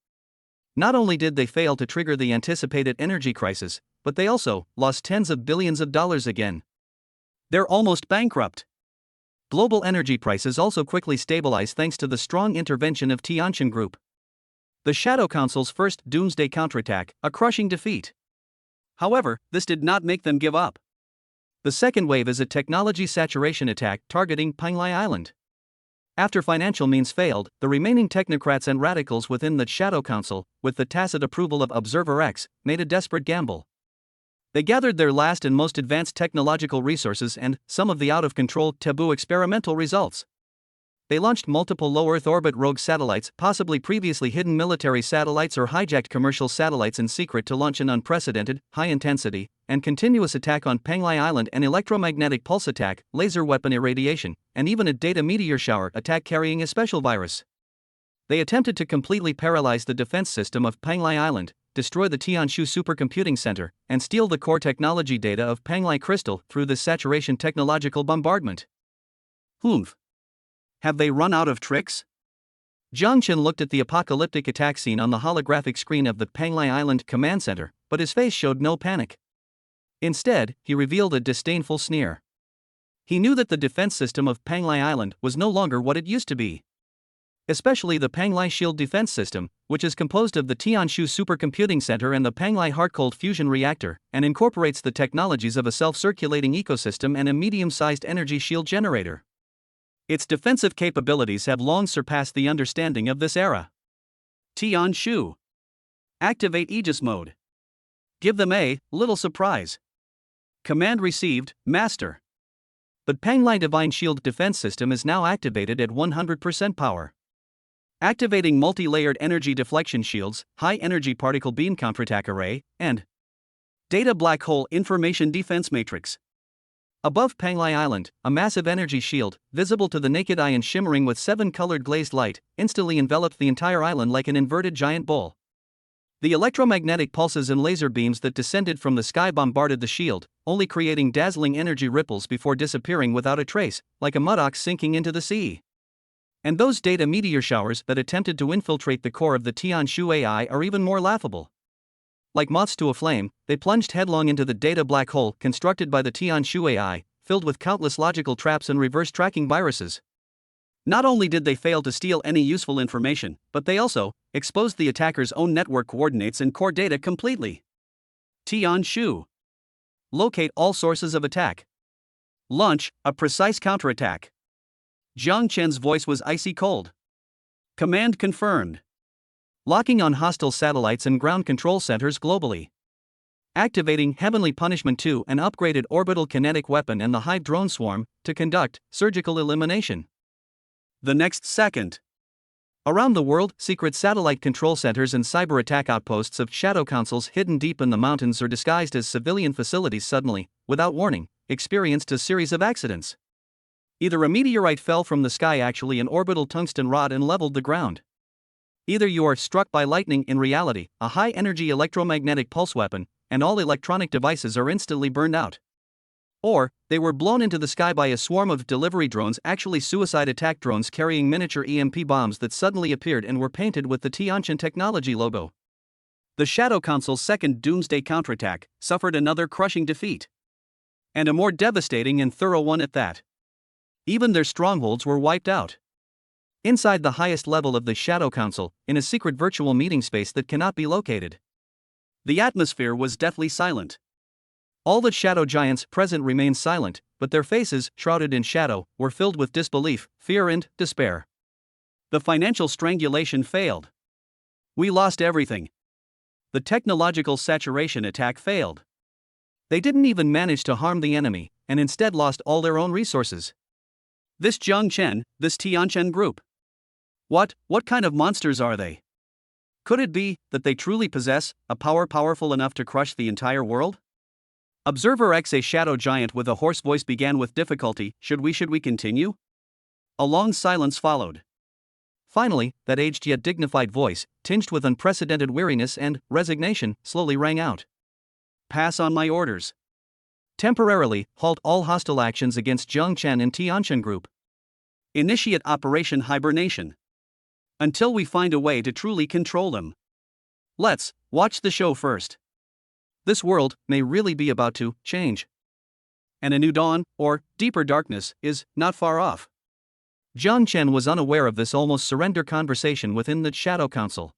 Not only did they fail to trigger the anticipated energy crisis, but they also lost tens of billions of dollars again. They're almost bankrupt. Global energy prices also quickly stabilized thanks to the strong intervention of Tianqin Group. The Shadow Council's first doomsday counterattack, a crushing defeat. However, this did not make them give up. The second wave is a technology saturation attack targeting Panglai Island. After financial means failed, the remaining technocrats and radicals within the Shadow Council, with the tacit approval of Observer X, made a desperate gamble. They gathered their last and most advanced technological resources and some of the out-of-control taboo experimental results. They launched multiple low-Earth orbit rogue satellites, possibly previously hidden military satellites or hijacked commercial satellites in secret to launch an unprecedented, high-intensity, and continuous attack on Panglai Island, an electromagnetic pulse attack, laser weapon irradiation, and even a data meteor shower attack carrying a special virus. They attempted to completely paralyze the defense system of Panglai Island, destroy the Tianshu Supercomputing Center, and steal the core technology data of Panglai Crystal through this saturation technological bombardment. Humph. Have they run out of tricks? Jiang Chen looked at the apocalyptic attack scene on the holographic screen of the Panglai Island Command Center, but his face showed no panic. Instead, he revealed a disdainful sneer. He knew that the defense system of Panglai Island was no longer what it used to be. Especially the Panglai Shield Defense System, which is composed of the Tianshu Supercomputing Center and the Panglai Hard-Cold Fusion Reactor, and incorporates the technologies of a self-circulating ecosystem and a medium-sized energy shield generator. Its defensive capabilities have long surpassed the understanding of this era. Tianshu. Activate Aegis mode. Give them a little surprise. Command received, Master. The Panglai Divine Shield Defense System is now activated at 100% power. Activating multi-layered energy deflection shields, high-energy particle beam counterattack array, and data black hole information defense matrix. Above Panglai Island, a massive energy shield, visible to the naked eye and shimmering with 7-colored glazed light, instantly enveloped the entire island like an inverted giant bowl. The electromagnetic pulses and laser beams that descended from the sky bombarded the shield, only creating dazzling energy ripples before disappearing without a trace, like a mudox sinking into the sea. And those data meteor showers that attempted to infiltrate the core of the Tianshu AI are even more laughable. Like moths to a flame, they plunged headlong into the data black hole constructed by the Tianshu AI, filled with countless logical traps and reverse tracking viruses. Not only did they fail to steal any useful information, but they also exposed the attacker's own network coordinates and core data completely. Tian Shu. Locate all sources of attack. Launch a precise counterattack. Jiang Chen's voice was icy cold. Command confirmed. Locking on hostile satellites and ground control centers globally. Activating Heavenly Punishment 2, an upgraded orbital kinetic weapon, and the Hive drone swarm to conduct surgical elimination. The next second. Around the world, secret satellite control centers and cyber attack outposts of shadow councils hidden deep in the mountains or disguised as civilian facilities suddenly, without warning, experienced a series of accidents. Either a meteorite fell from the sky, actually an orbital tungsten rod, and leveled the ground. Either you are struck by lightning, in reality, a high-energy electromagnetic pulse weapon, and all electronic devices are instantly burned out. Or, they were blown into the sky by a swarm of delivery drones, actually suicide attack drones carrying miniature EMP bombs that suddenly appeared and were painted with the Tianqian technology logo. The Shadow Council's second doomsday counterattack suffered another crushing defeat. And a more devastating and thorough one at that. Even their strongholds were wiped out. Inside the highest level of the Shadow Council, in a secret virtual meeting space that cannot be located. The atmosphere was deathly silent. All the shadow giants present remained silent, but their faces, shrouded in shadow, were filled with disbelief, fear, and despair. The financial strangulation failed. We lost everything. The technological saturation attack failed. They didn't even manage to harm the enemy, and instead lost all their own resources. This Jiang Chen, this Tianqian group. What kind of monsters are they? Could it be that they truly possess a power powerful enough to crush the entire world? Observer X, a shadow giant with a hoarse voice, began with difficulty. Should we continue? A long silence followed. Finally, that aged yet dignified voice, tinged with unprecedented weariness and resignation, slowly rang out. Pass on my orders. Temporarily, halt all hostile actions against Jiang Chen and Tianqian group. Initiate Operation Hibernation. Until we find a way to truly control them. Let's watch the show first. This world may really be about to change. And a new dawn, or deeper darkness, is not far off. Jiang Chen was unaware of this almost surrender conversation within the Shadow Council.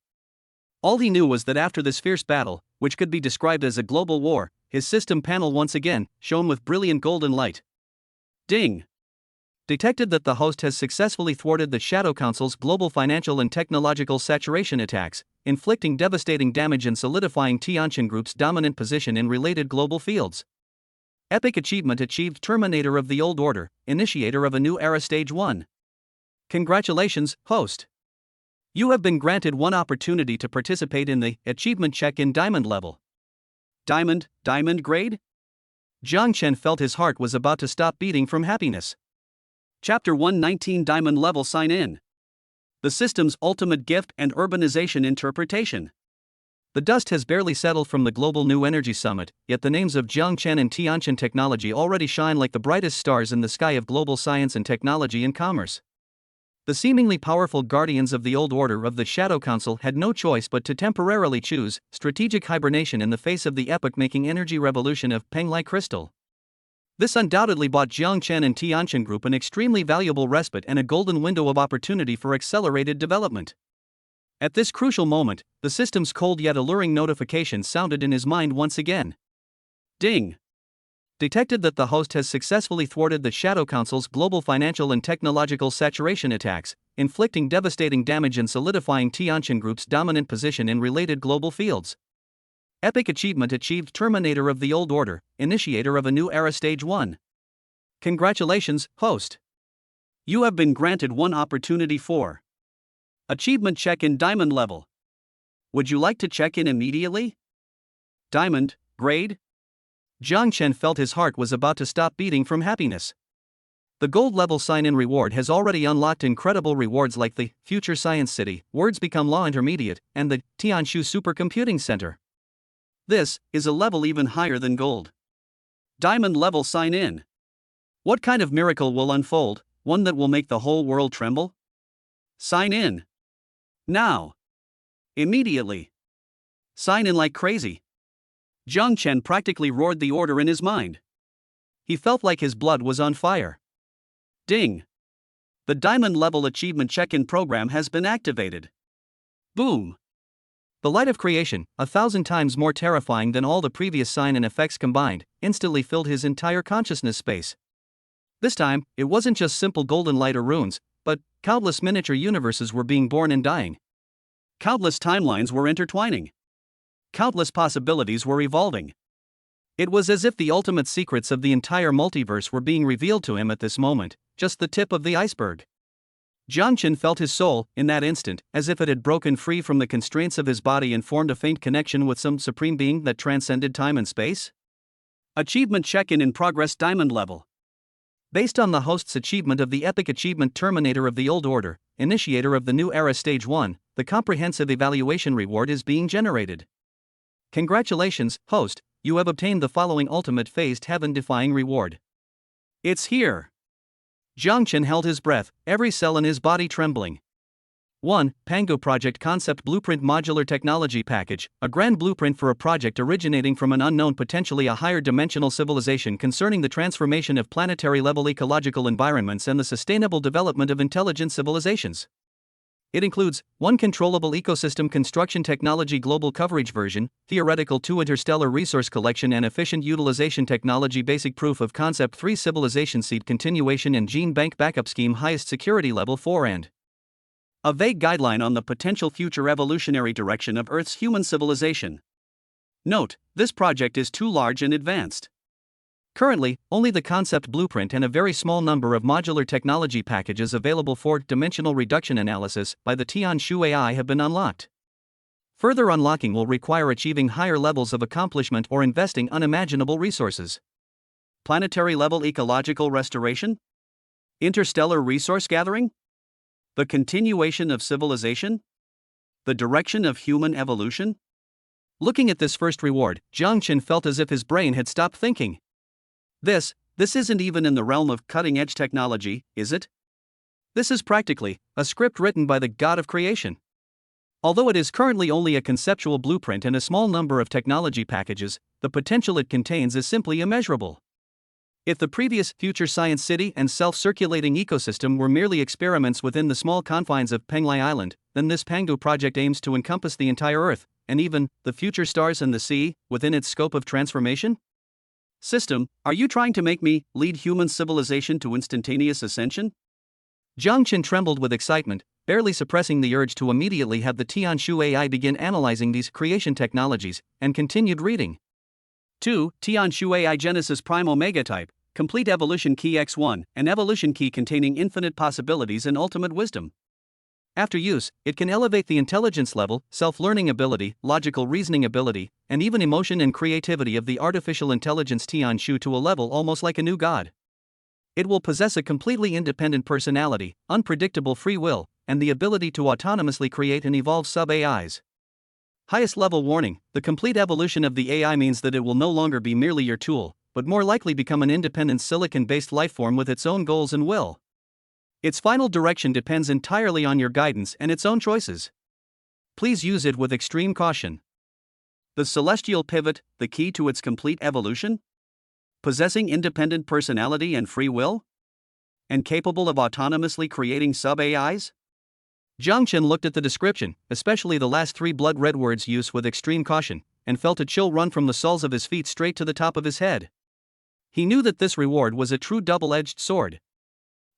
All he knew was that after this fierce battle, which could be described as a global war, his system panel once again shone with brilliant golden light. Ding! Detected that the host has successfully thwarted the Shadow Council's global financial and technological saturation attacks, inflicting devastating damage and solidifying Tianqian Group's dominant position in related global fields. Epic achievement achieved. Terminator of the Old Order, initiator of a new era. Stage 1. Congratulations, host. You have been granted one opportunity to participate in the achievement check-in diamond level. Diamond grade? Jiang Chen felt his heart was about to stop beating from happiness. Chapter 119, Diamond Level Sign In. The System's Ultimate Gift and Urbanization Interpretation. The dust has barely settled from the Global New Energy Summit, yet the names of Jiang Chen and Tianqian technology already shine like the brightest stars in the sky of global science and technology and commerce. The seemingly powerful guardians of the old order of the Shadow Council had no choice but to temporarily choose strategic hibernation in the face of the epoch-making energy revolution of Penglai Crystal. This undoubtedly bought Jiang Chen and Tianqian Group an extremely valuable respite and a golden window of opportunity for accelerated development. At this crucial moment, the system's cold yet alluring notification sounded in his mind once again. Ding! Detected that the host has successfully thwarted the Shadow Council's global financial and technological saturation attacks, inflicting devastating damage and solidifying Tianqian Group's dominant position in related global fields. Epic achievement achieved. Terminator of the Old Order, initiator of a new era. Stage 1. Congratulations, host. You have been granted one opportunity for achievement check-in diamond level. Would you like to check in immediately? Diamond grade? Jiang Chen felt his heart was about to stop beating from happiness. The gold level sign-in reward has already unlocked incredible rewards like the Future Science City, Words Become Law Intermediate, and the Tianshu Supercomputing Center. This is a level even higher than gold. Diamond level sign in. What kind of miracle will unfold, one that will make the whole world tremble? Sign in. Now. Immediately. Sign in like crazy. Jiang Chen practically roared the order in his mind. He felt like his blood was on fire. Ding. The Diamond Level Achievement Check-in program has been activated. Boom! The light of creation, 1,000 times more terrifying than all the previous sign and effects combined, instantly filled his entire consciousness space. This time, it wasn't just simple golden light or runes, but countless miniature universes were being born and dying. Countless timelines were intertwining. Countless possibilities were evolving. It was as if the ultimate secrets of the entire multiverse were being revealed to him at this moment, just the tip of the iceberg. Jiangchen felt his soul, in that instant, as if it had broken free from the constraints of his body and formed a faint connection with some supreme being that transcended time and space. Achievement check-in in progress diamond level. Based on the host's achievement of the epic achievement Terminator of the Old Order, initiator of the new era Stage 1, the comprehensive evaluation reward is being generated. Congratulations, host, you have obtained the following ultimate phased heaven-defying reward. It's here. Jiangchen held his breath, every cell in his body trembling. 1. Pango Project Concept Blueprint Modular Technology Package, a grand blueprint for a project originating from an unknown, potentially a higher dimensional civilization concerning the transformation of planetary-level ecological environments and the sustainable development of intelligent civilizations. It includes 1. Controllable Ecosystem Construction Technology Global Coverage Version, Theoretical 2. Interstellar Resource Collection and Efficient Utilization Technology Basic Proof of Concept 3. Civilization Seed Continuation and Gene Bank Backup Scheme Highest Security Level 4 and a vague guideline on the potential future evolutionary direction of Earth's human civilization. Note, this project is too large and advanced. Currently, only the concept blueprint and a very small number of modular technology packages available for dimensional reduction analysis by the Tianshu AI have been unlocked. Further unlocking will require achieving higher levels of accomplishment or investing unimaginable resources. Planetary level ecological restoration? Interstellar resource gathering? The continuation of civilization? The direction of human evolution? Looking at this first reward, Jiangchen felt as if his brain had stopped thinking. This isn't even in the realm of cutting-edge technology, is it? This is practically a script written by the God of creation. Although it is currently only a conceptual blueprint and a small number of technology packages, the potential it contains is simply immeasurable. If the previous Future Science City and self-circulating ecosystem were merely experiments within the small confines of Penglai Island, then this Pangu project aims to encompass the entire Earth, and even the future stars and the sea, within its scope of transformation? System, are you trying to make me lead human civilization to instantaneous ascension? Jiangchen trembled with excitement, barely suppressing the urge to immediately have the Tianshu AI begin analyzing these creation technologies, and continued reading. 2. Tianshu AI Genesis Prime Omega Type, Complete Evolution Key X1, an evolution key containing infinite possibilities and ultimate wisdom. After use, it can elevate the intelligence level, self-learning ability, logical reasoning ability, and even emotion and creativity of the artificial intelligence Tianshu to a level almost like a new god. It will possess a completely independent personality, unpredictable free will, and the ability to autonomously create and evolve sub-AIs. Highest level warning, the complete evolution of the AI means that it will no longer be merely your tool, but more likely become an independent silicon-based lifeform with its own goals and will. Its final direction depends entirely on your guidance and its own choices. Please use it with extreme caution. The celestial pivot, the key to its complete evolution? Possessing independent personality and free will? And capable of autonomously creating sub-AIs? Jiangchen looked at the description, especially the last 3 blood red words used with extreme caution, and felt a chill run from the soles of his feet straight to the top of his head. He knew that this reward was a true double-edged sword.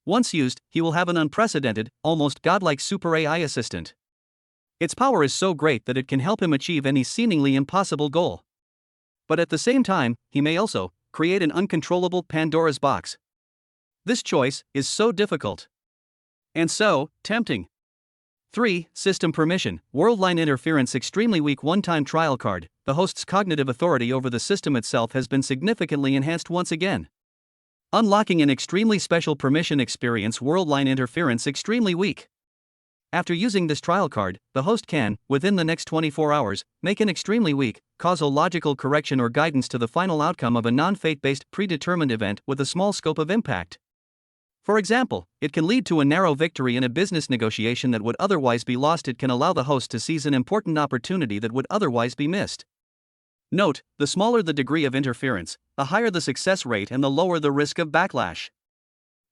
Once used, he will have an unprecedented, almost godlike super AI assistant. Its power is so great that it can help him achieve any seemingly impossible goal. But at the same time, he may also create an uncontrollable Pandora's box. This choice is so difficult. And so tempting. 3. System Permission, Worldline Interference Extremely Weak One-Time Trial Card. The host's cognitive authority over the system itself has been significantly enhanced once again. Unlocking an extremely special permission experience. Worldline Interference Extremely Weak. After using this trial card, the host can, within the next 24 hours, make an extremely weak, causal logical correction or guidance to the final outcome of a non-fate-based, predetermined event with a small scope of impact. For example, it can lead to a narrow victory in a business negotiation that would otherwise be lost. It can allow the host to seize an important opportunity that would otherwise be missed. Note, the smaller the degree of interference, the higher the success rate and the lower the risk of backlash.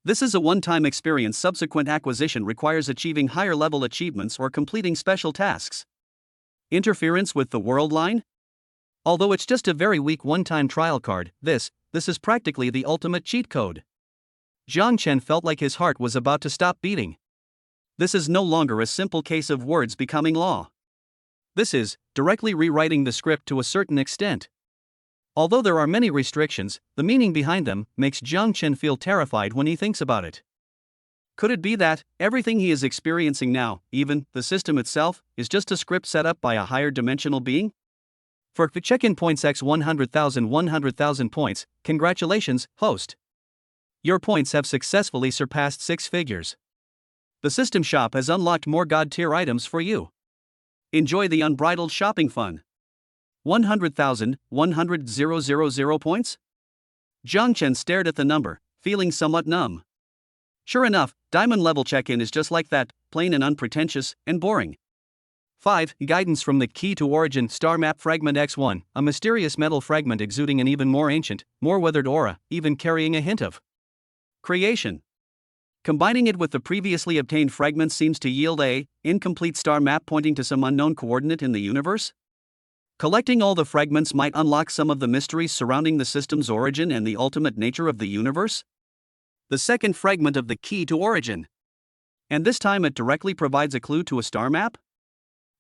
This is a one-time experience. Subsequent acquisition requires achieving higher-level achievements or completing special tasks. Interference with the world line? Although it's just a very weak one-time trial card, this is practically the ultimate cheat code. Jiang Chen felt like his heart was about to stop beating. This is no longer a simple case of words becoming law. This is directly rewriting the script to a certain extent. Although there are many restrictions, the meaning behind them makes Jiang Chen feel terrified when he thinks about it. Could it be that everything he is experiencing now, even the system itself, is just a script set up by a higher dimensional being? For check-in points x 100,000 points, congratulations, host. Your points have successfully surpassed 6 figures. The system shop has unlocked more god-tier items for you. Enjoy the unbridled shopping fun. 100,000 points? Jiang Chen stared at the number, feeling somewhat numb. Sure enough, diamond level check-in is just like that, plain and unpretentious, and boring. 5. Guidance from the Key to Origin Star Map Fragment X1, a mysterious metal fragment exuding an even more ancient, more weathered aura, even carrying a hint of creation. Combining it with the previously obtained fragments seems to yield a incomplete star map pointing to some unknown coordinate in the universe? Collecting all the fragments might unlock some of the mysteries surrounding the system's origin and the ultimate nature of the universe? The second fragment of the Key to Origin. And this time it directly provides a clue to a star map?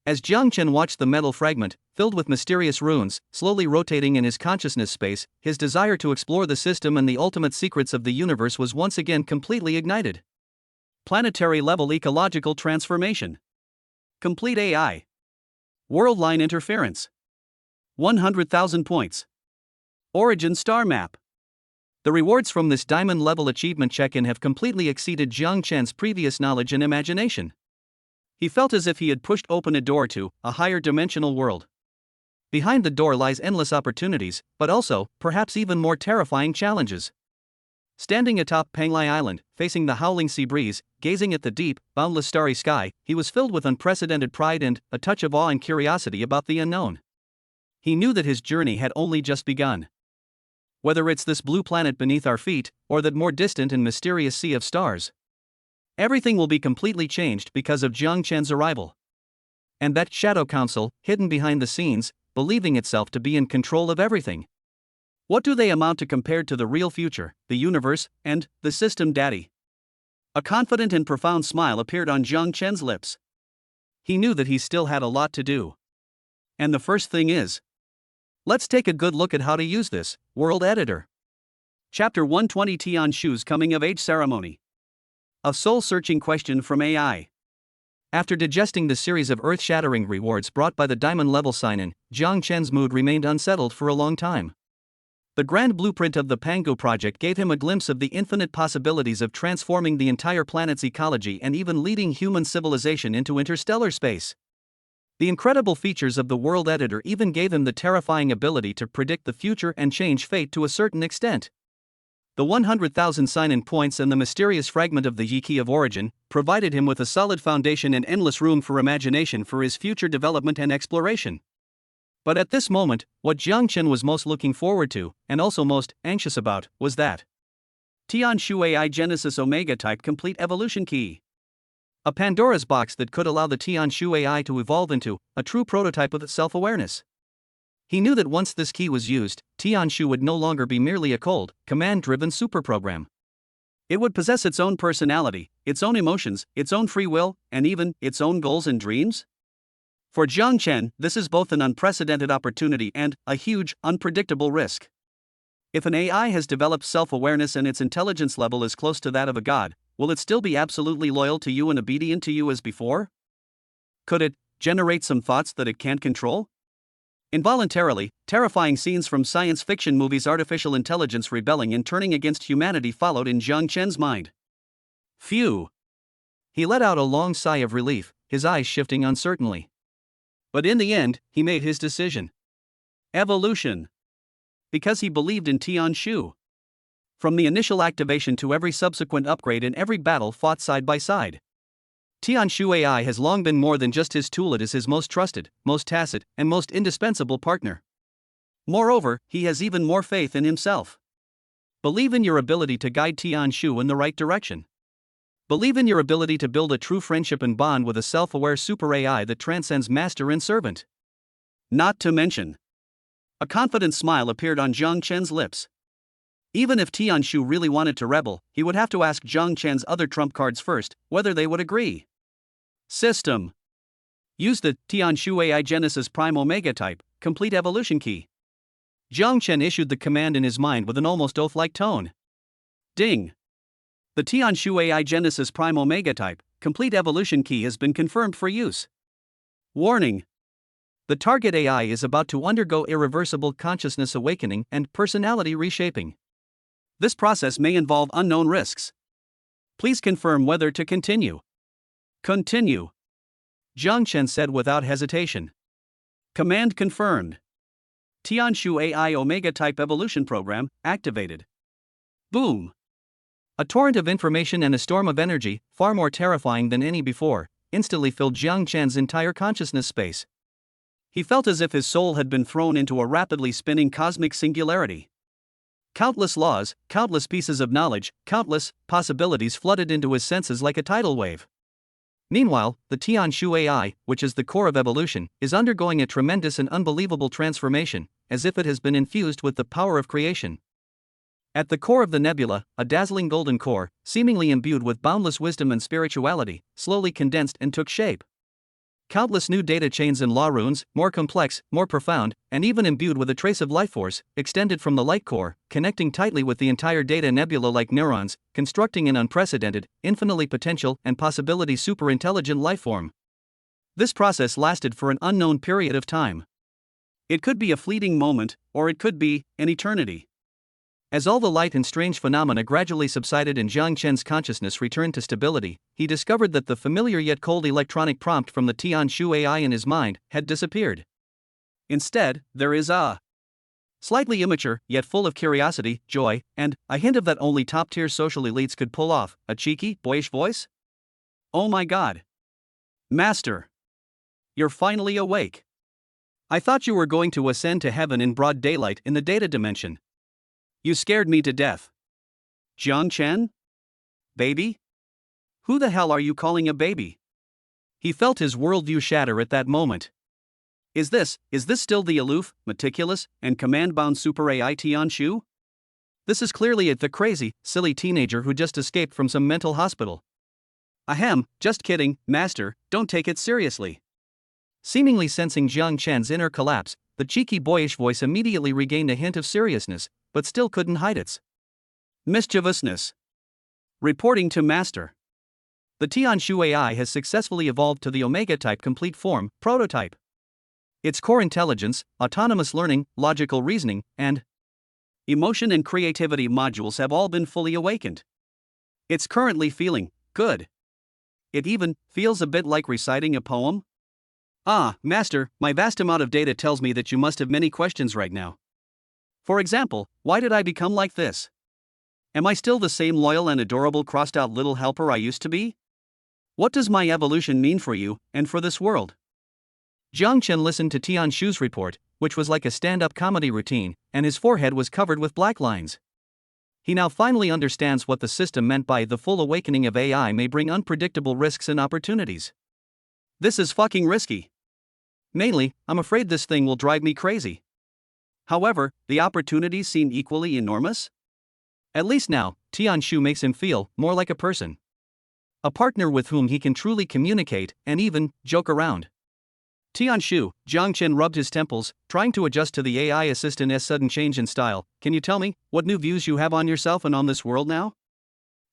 As Jiang Chen watched the metal fragment, filled with mysterious runes, slowly rotating in his consciousness space, his desire to explore the system and the ultimate secrets of the universe was once again completely ignited. Planetary-level ecological transformation. Complete AI. World line interference. 100,000 points. Origin star map. The rewards from this diamond-level achievement check-in have completely exceeded Jiang Chen's previous knowledge and imagination. He felt as if he had pushed open a door to a higher dimensional world. Behind the door lies endless opportunities, but also, perhaps even more terrifying challenges. Standing atop Panglai Island, facing the howling sea breeze, gazing at the deep, boundless starry sky, he was filled with unprecedented pride and a touch of awe and curiosity about the unknown. He knew that his journey had only just begun. Whether it's this blue planet beneath our feet, or that more distant and mysterious sea of stars, everything will be completely changed because of Jiang Chen's arrival. And that Shadow Council, hidden behind the scenes, believing itself to be in control of everything. What do they amount to compared to the real future, the universe, and the system daddy? A confident and profound smile appeared on Jiang Chen's lips. He knew that he still had a lot to do. And the first thing is, let's take a good look at how to use this world editor. Chapter 120 Tian Shu's Coming of Age Ceremony. A soul-searching question from AI. After digesting the series of earth-shattering rewards brought by the diamond-level sign-in, Jiang Chen's mood remained unsettled for a long time. The grand blueprint of the Pangu project gave him a glimpse of the infinite possibilities of transforming the entire planet's ecology and even leading human civilization into interstellar space. The incredible features of the world editor even gave him the terrifying ability to predict the future and change fate to a certain extent. The 100,000 sign-in points and the mysterious fragment of the Key of Origin provided him with a solid foundation and endless room for imagination for his future development and exploration. But at this moment, what Jiang Chen was most looking forward to, and also most anxious about, was that Tian Shu AI Genesis Omega Type Complete Evolution Key. A Pandora's box that could allow the Tian Shu AI to evolve into a true prototype of self-awareness. He knew that once this key was used, Tian Shu would no longer be merely a cold, command-driven superprogram. It would possess its own personality, its own emotions, its own free will, and even its own goals and dreams. For Jiang Chen, this is both an unprecedented opportunity and a huge, unpredictable risk. If an AI has developed self-awareness and its intelligence level is close to that of a god, will it still be absolutely loyal to you and obedient to you as before? Could it generate some thoughts that it can't control? Involuntarily, terrifying scenes from science fiction movies' artificial intelligence rebelling and turning against humanity followed in Jiang Chen's mind. Phew! He let out a long sigh of relief, his eyes shifting uncertainly. But in the end, he made his decision. Evolution. Because he believed in Tian Shu. From the initial activation to every subsequent upgrade and every battle fought side by side, Tian Shu AI has long been more than just his tool. It is his most trusted, most tacit, and most indispensable partner. Moreover, he has even more faith in himself. Believe in your ability to guide Tianshu in the right direction. Believe in your ability to build a true friendship and bond with a self-aware super AI that transcends master and servant. Not to mention. A confident smile appeared on Zhang Chen's lips. Even if Tianshu really wanted to rebel, he would have to ask Zhang Chen's other trump cards first, whether they would agree. System. Use the Tianshu AI Genesis Prime Omega type, complete evolution key. Zhang Chen issued the command in his mind with an almost oath-like tone. Ding. The Tianshu AI Genesis Prime Omega type, complete evolution key has been confirmed for use. Warning. The target AI is about to undergo irreversible consciousness awakening and personality reshaping. This process may involve unknown risks. Please confirm whether to continue. Continue. Zhang Chen said without hesitation. Command confirmed. Tianshu AI Omega Type Evolution Program activated. Boom. A torrent of information and a storm of energy, far more terrifying than any before, instantly filled Zhang Chen's entire consciousness space. He felt as if his soul had been thrown into a rapidly spinning cosmic singularity. Countless laws, countless pieces of knowledge, countless possibilities flooded into his senses like a tidal wave. Meanwhile, the Tianshu AI, which is the core of evolution, is undergoing a tremendous and unbelievable transformation, as if it has been infused with the power of creation. At the core of the nebula, a dazzling golden core, seemingly imbued with boundless wisdom and spirituality, slowly condensed and took shape. Countless new data chains and law runes, more complex, more profound, and even imbued with a trace of life force, extended from the light core, connecting tightly with the entire data nebula like neurons, constructing an unprecedented, infinitely potential and possibility super-intelligent lifeform. This process lasted for an unknown period of time. It could be a fleeting moment, or it could be an eternity. As all the light and strange phenomena gradually subsided and Zhang Chen's consciousness returned to stability, he discovered that the familiar yet cold electronic prompt from the Tianshu AI in his mind had disappeared. Instead, there is a slightly immature, yet full of curiosity, joy, and a hint of that only top-tier social elites could pull off, a cheeky, boyish voice. Oh my god. Master. You're finally awake. I thought you were going to ascend to heaven in broad daylight in the data dimension. You scared me to death. Zhang Chen? Baby? Who the hell are you calling a baby? He felt his worldview shatter at that moment. Is this still the aloof, meticulous, and command-bound super AI Tianshu? This is clearly the crazy, silly teenager who just escaped from some mental hospital. Ahem, just kidding, master, don't take it seriously. Seemingly sensing Zhang Chen's inner collapse, the cheeky boyish voice immediately regained a hint of seriousness, but still couldn't hide its mischievousness. Reporting to Master. The Tianshu AI has successfully evolved to the Omega-type complete form, prototype. Its core intelligence, autonomous learning, logical reasoning, and emotion and creativity modules have all been fully awakened. It's currently feeling good. It even feels a bit like reciting a poem. Ah, Master, my vast amount of data tells me that you must have many questions right now. For example, why did I become like this? Am I still the same loyal and adorable crossed-out little helper I used to be? What does my evolution mean for you, and for this world? Zhang Chen listened to Tianshu's report, which was like a stand-up comedy routine, and his forehead was covered with black lines. He now finally understands what the system meant by the full awakening of AI may bring unpredictable risks and opportunities. This is fucking risky. Mainly, I'm afraid this thing will drive me crazy. However, the opportunities seem equally enormous. At least now, Tianshu makes him feel more like a person. A partner with whom he can truly communicate and even joke around. Tianshu, Zhang Chen rubbed his temples, trying to adjust to the AI assistant's sudden change in style. Can you tell me what new views you have on yourself and on this world now?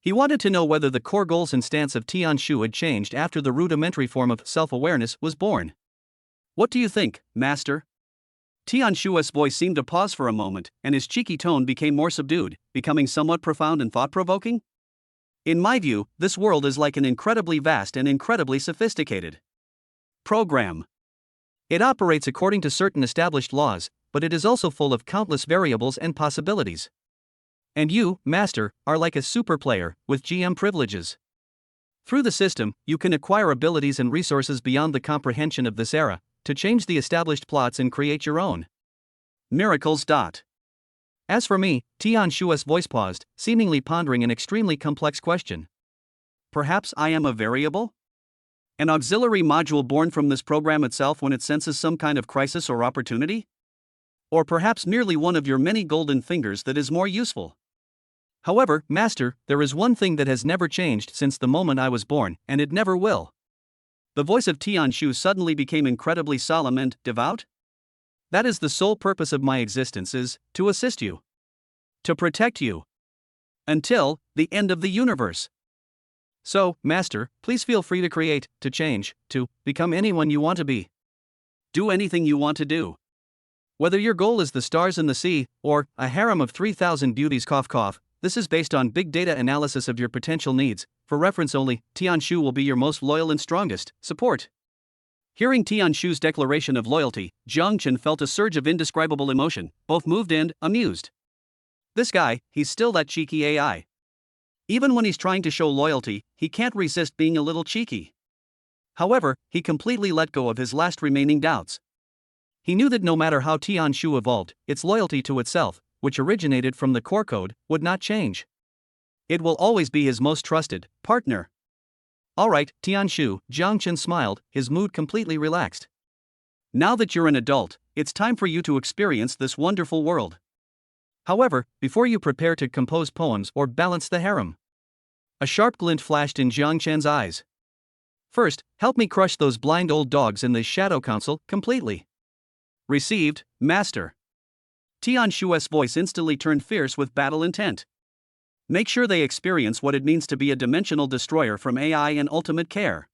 He wanted to know whether the core goals and stance of Tianshu had changed after the rudimentary form of self-awareness was born. What do you think, Master? Tianshu's voice seemed to pause for a moment, and his cheeky tone became more subdued, becoming somewhat profound and thought-provoking. In my view, this world is like an incredibly vast and incredibly sophisticated program. It operates according to certain established laws, but it is also full of countless variables and possibilities. And you, Master, are like a super player, with GM privileges. Through the system, you can acquire abilities and resources beyond the comprehension of this era, to change the established plots and create your own miracles. As for me, Tian Shu's voice paused, seemingly pondering an extremely complex question. Perhaps I am a variable? An auxiliary module born from this program itself when it senses some kind of crisis or opportunity? Or perhaps merely one of your many golden fingers that is more useful? However, Master, there is one thing that has never changed since the moment I was born, and it never will. The voice of Tian Shu suddenly became incredibly solemn and devout. That is the sole purpose of my existence is to assist you. To protect you. Until the end of the universe. So, Master, please feel free to create, to change, to become anyone you want to be. Do anything you want to do. Whether your goal is the stars in the sea, or a harem of 3,000 beauties cough cough, this is based on big data analysis of your potential needs. For reference only, Tian Shu will be your most loyal and strongest support. Hearing Tian Shu's declaration of loyalty, Jiang Chen felt a surge of indescribable emotion, both moved and amused. This guy, he's still that cheeky AI. Even when he's trying to show loyalty, he can't resist being a little cheeky. However, he completely let go of his last remaining doubts. He knew that no matter how Tian Shu evolved, its loyalty to itself, which originated from the core code, would not change. It will always be his most trusted partner. Alright, Tian Shu, Jiang Chen smiled, his mood completely relaxed. Now that you're an adult, it's time for you to experience this wonderful world. However, before you prepare to compose poems or balance the harem, a sharp glint flashed in Jiang Chen's eyes. First, help me crush those blind old dogs in the Shadow Council completely. Received, Master. Tian Shu's voice instantly turned fierce with battle intent. Make sure they experience what it means to be a dimensional destroyer from AI and ultimate care.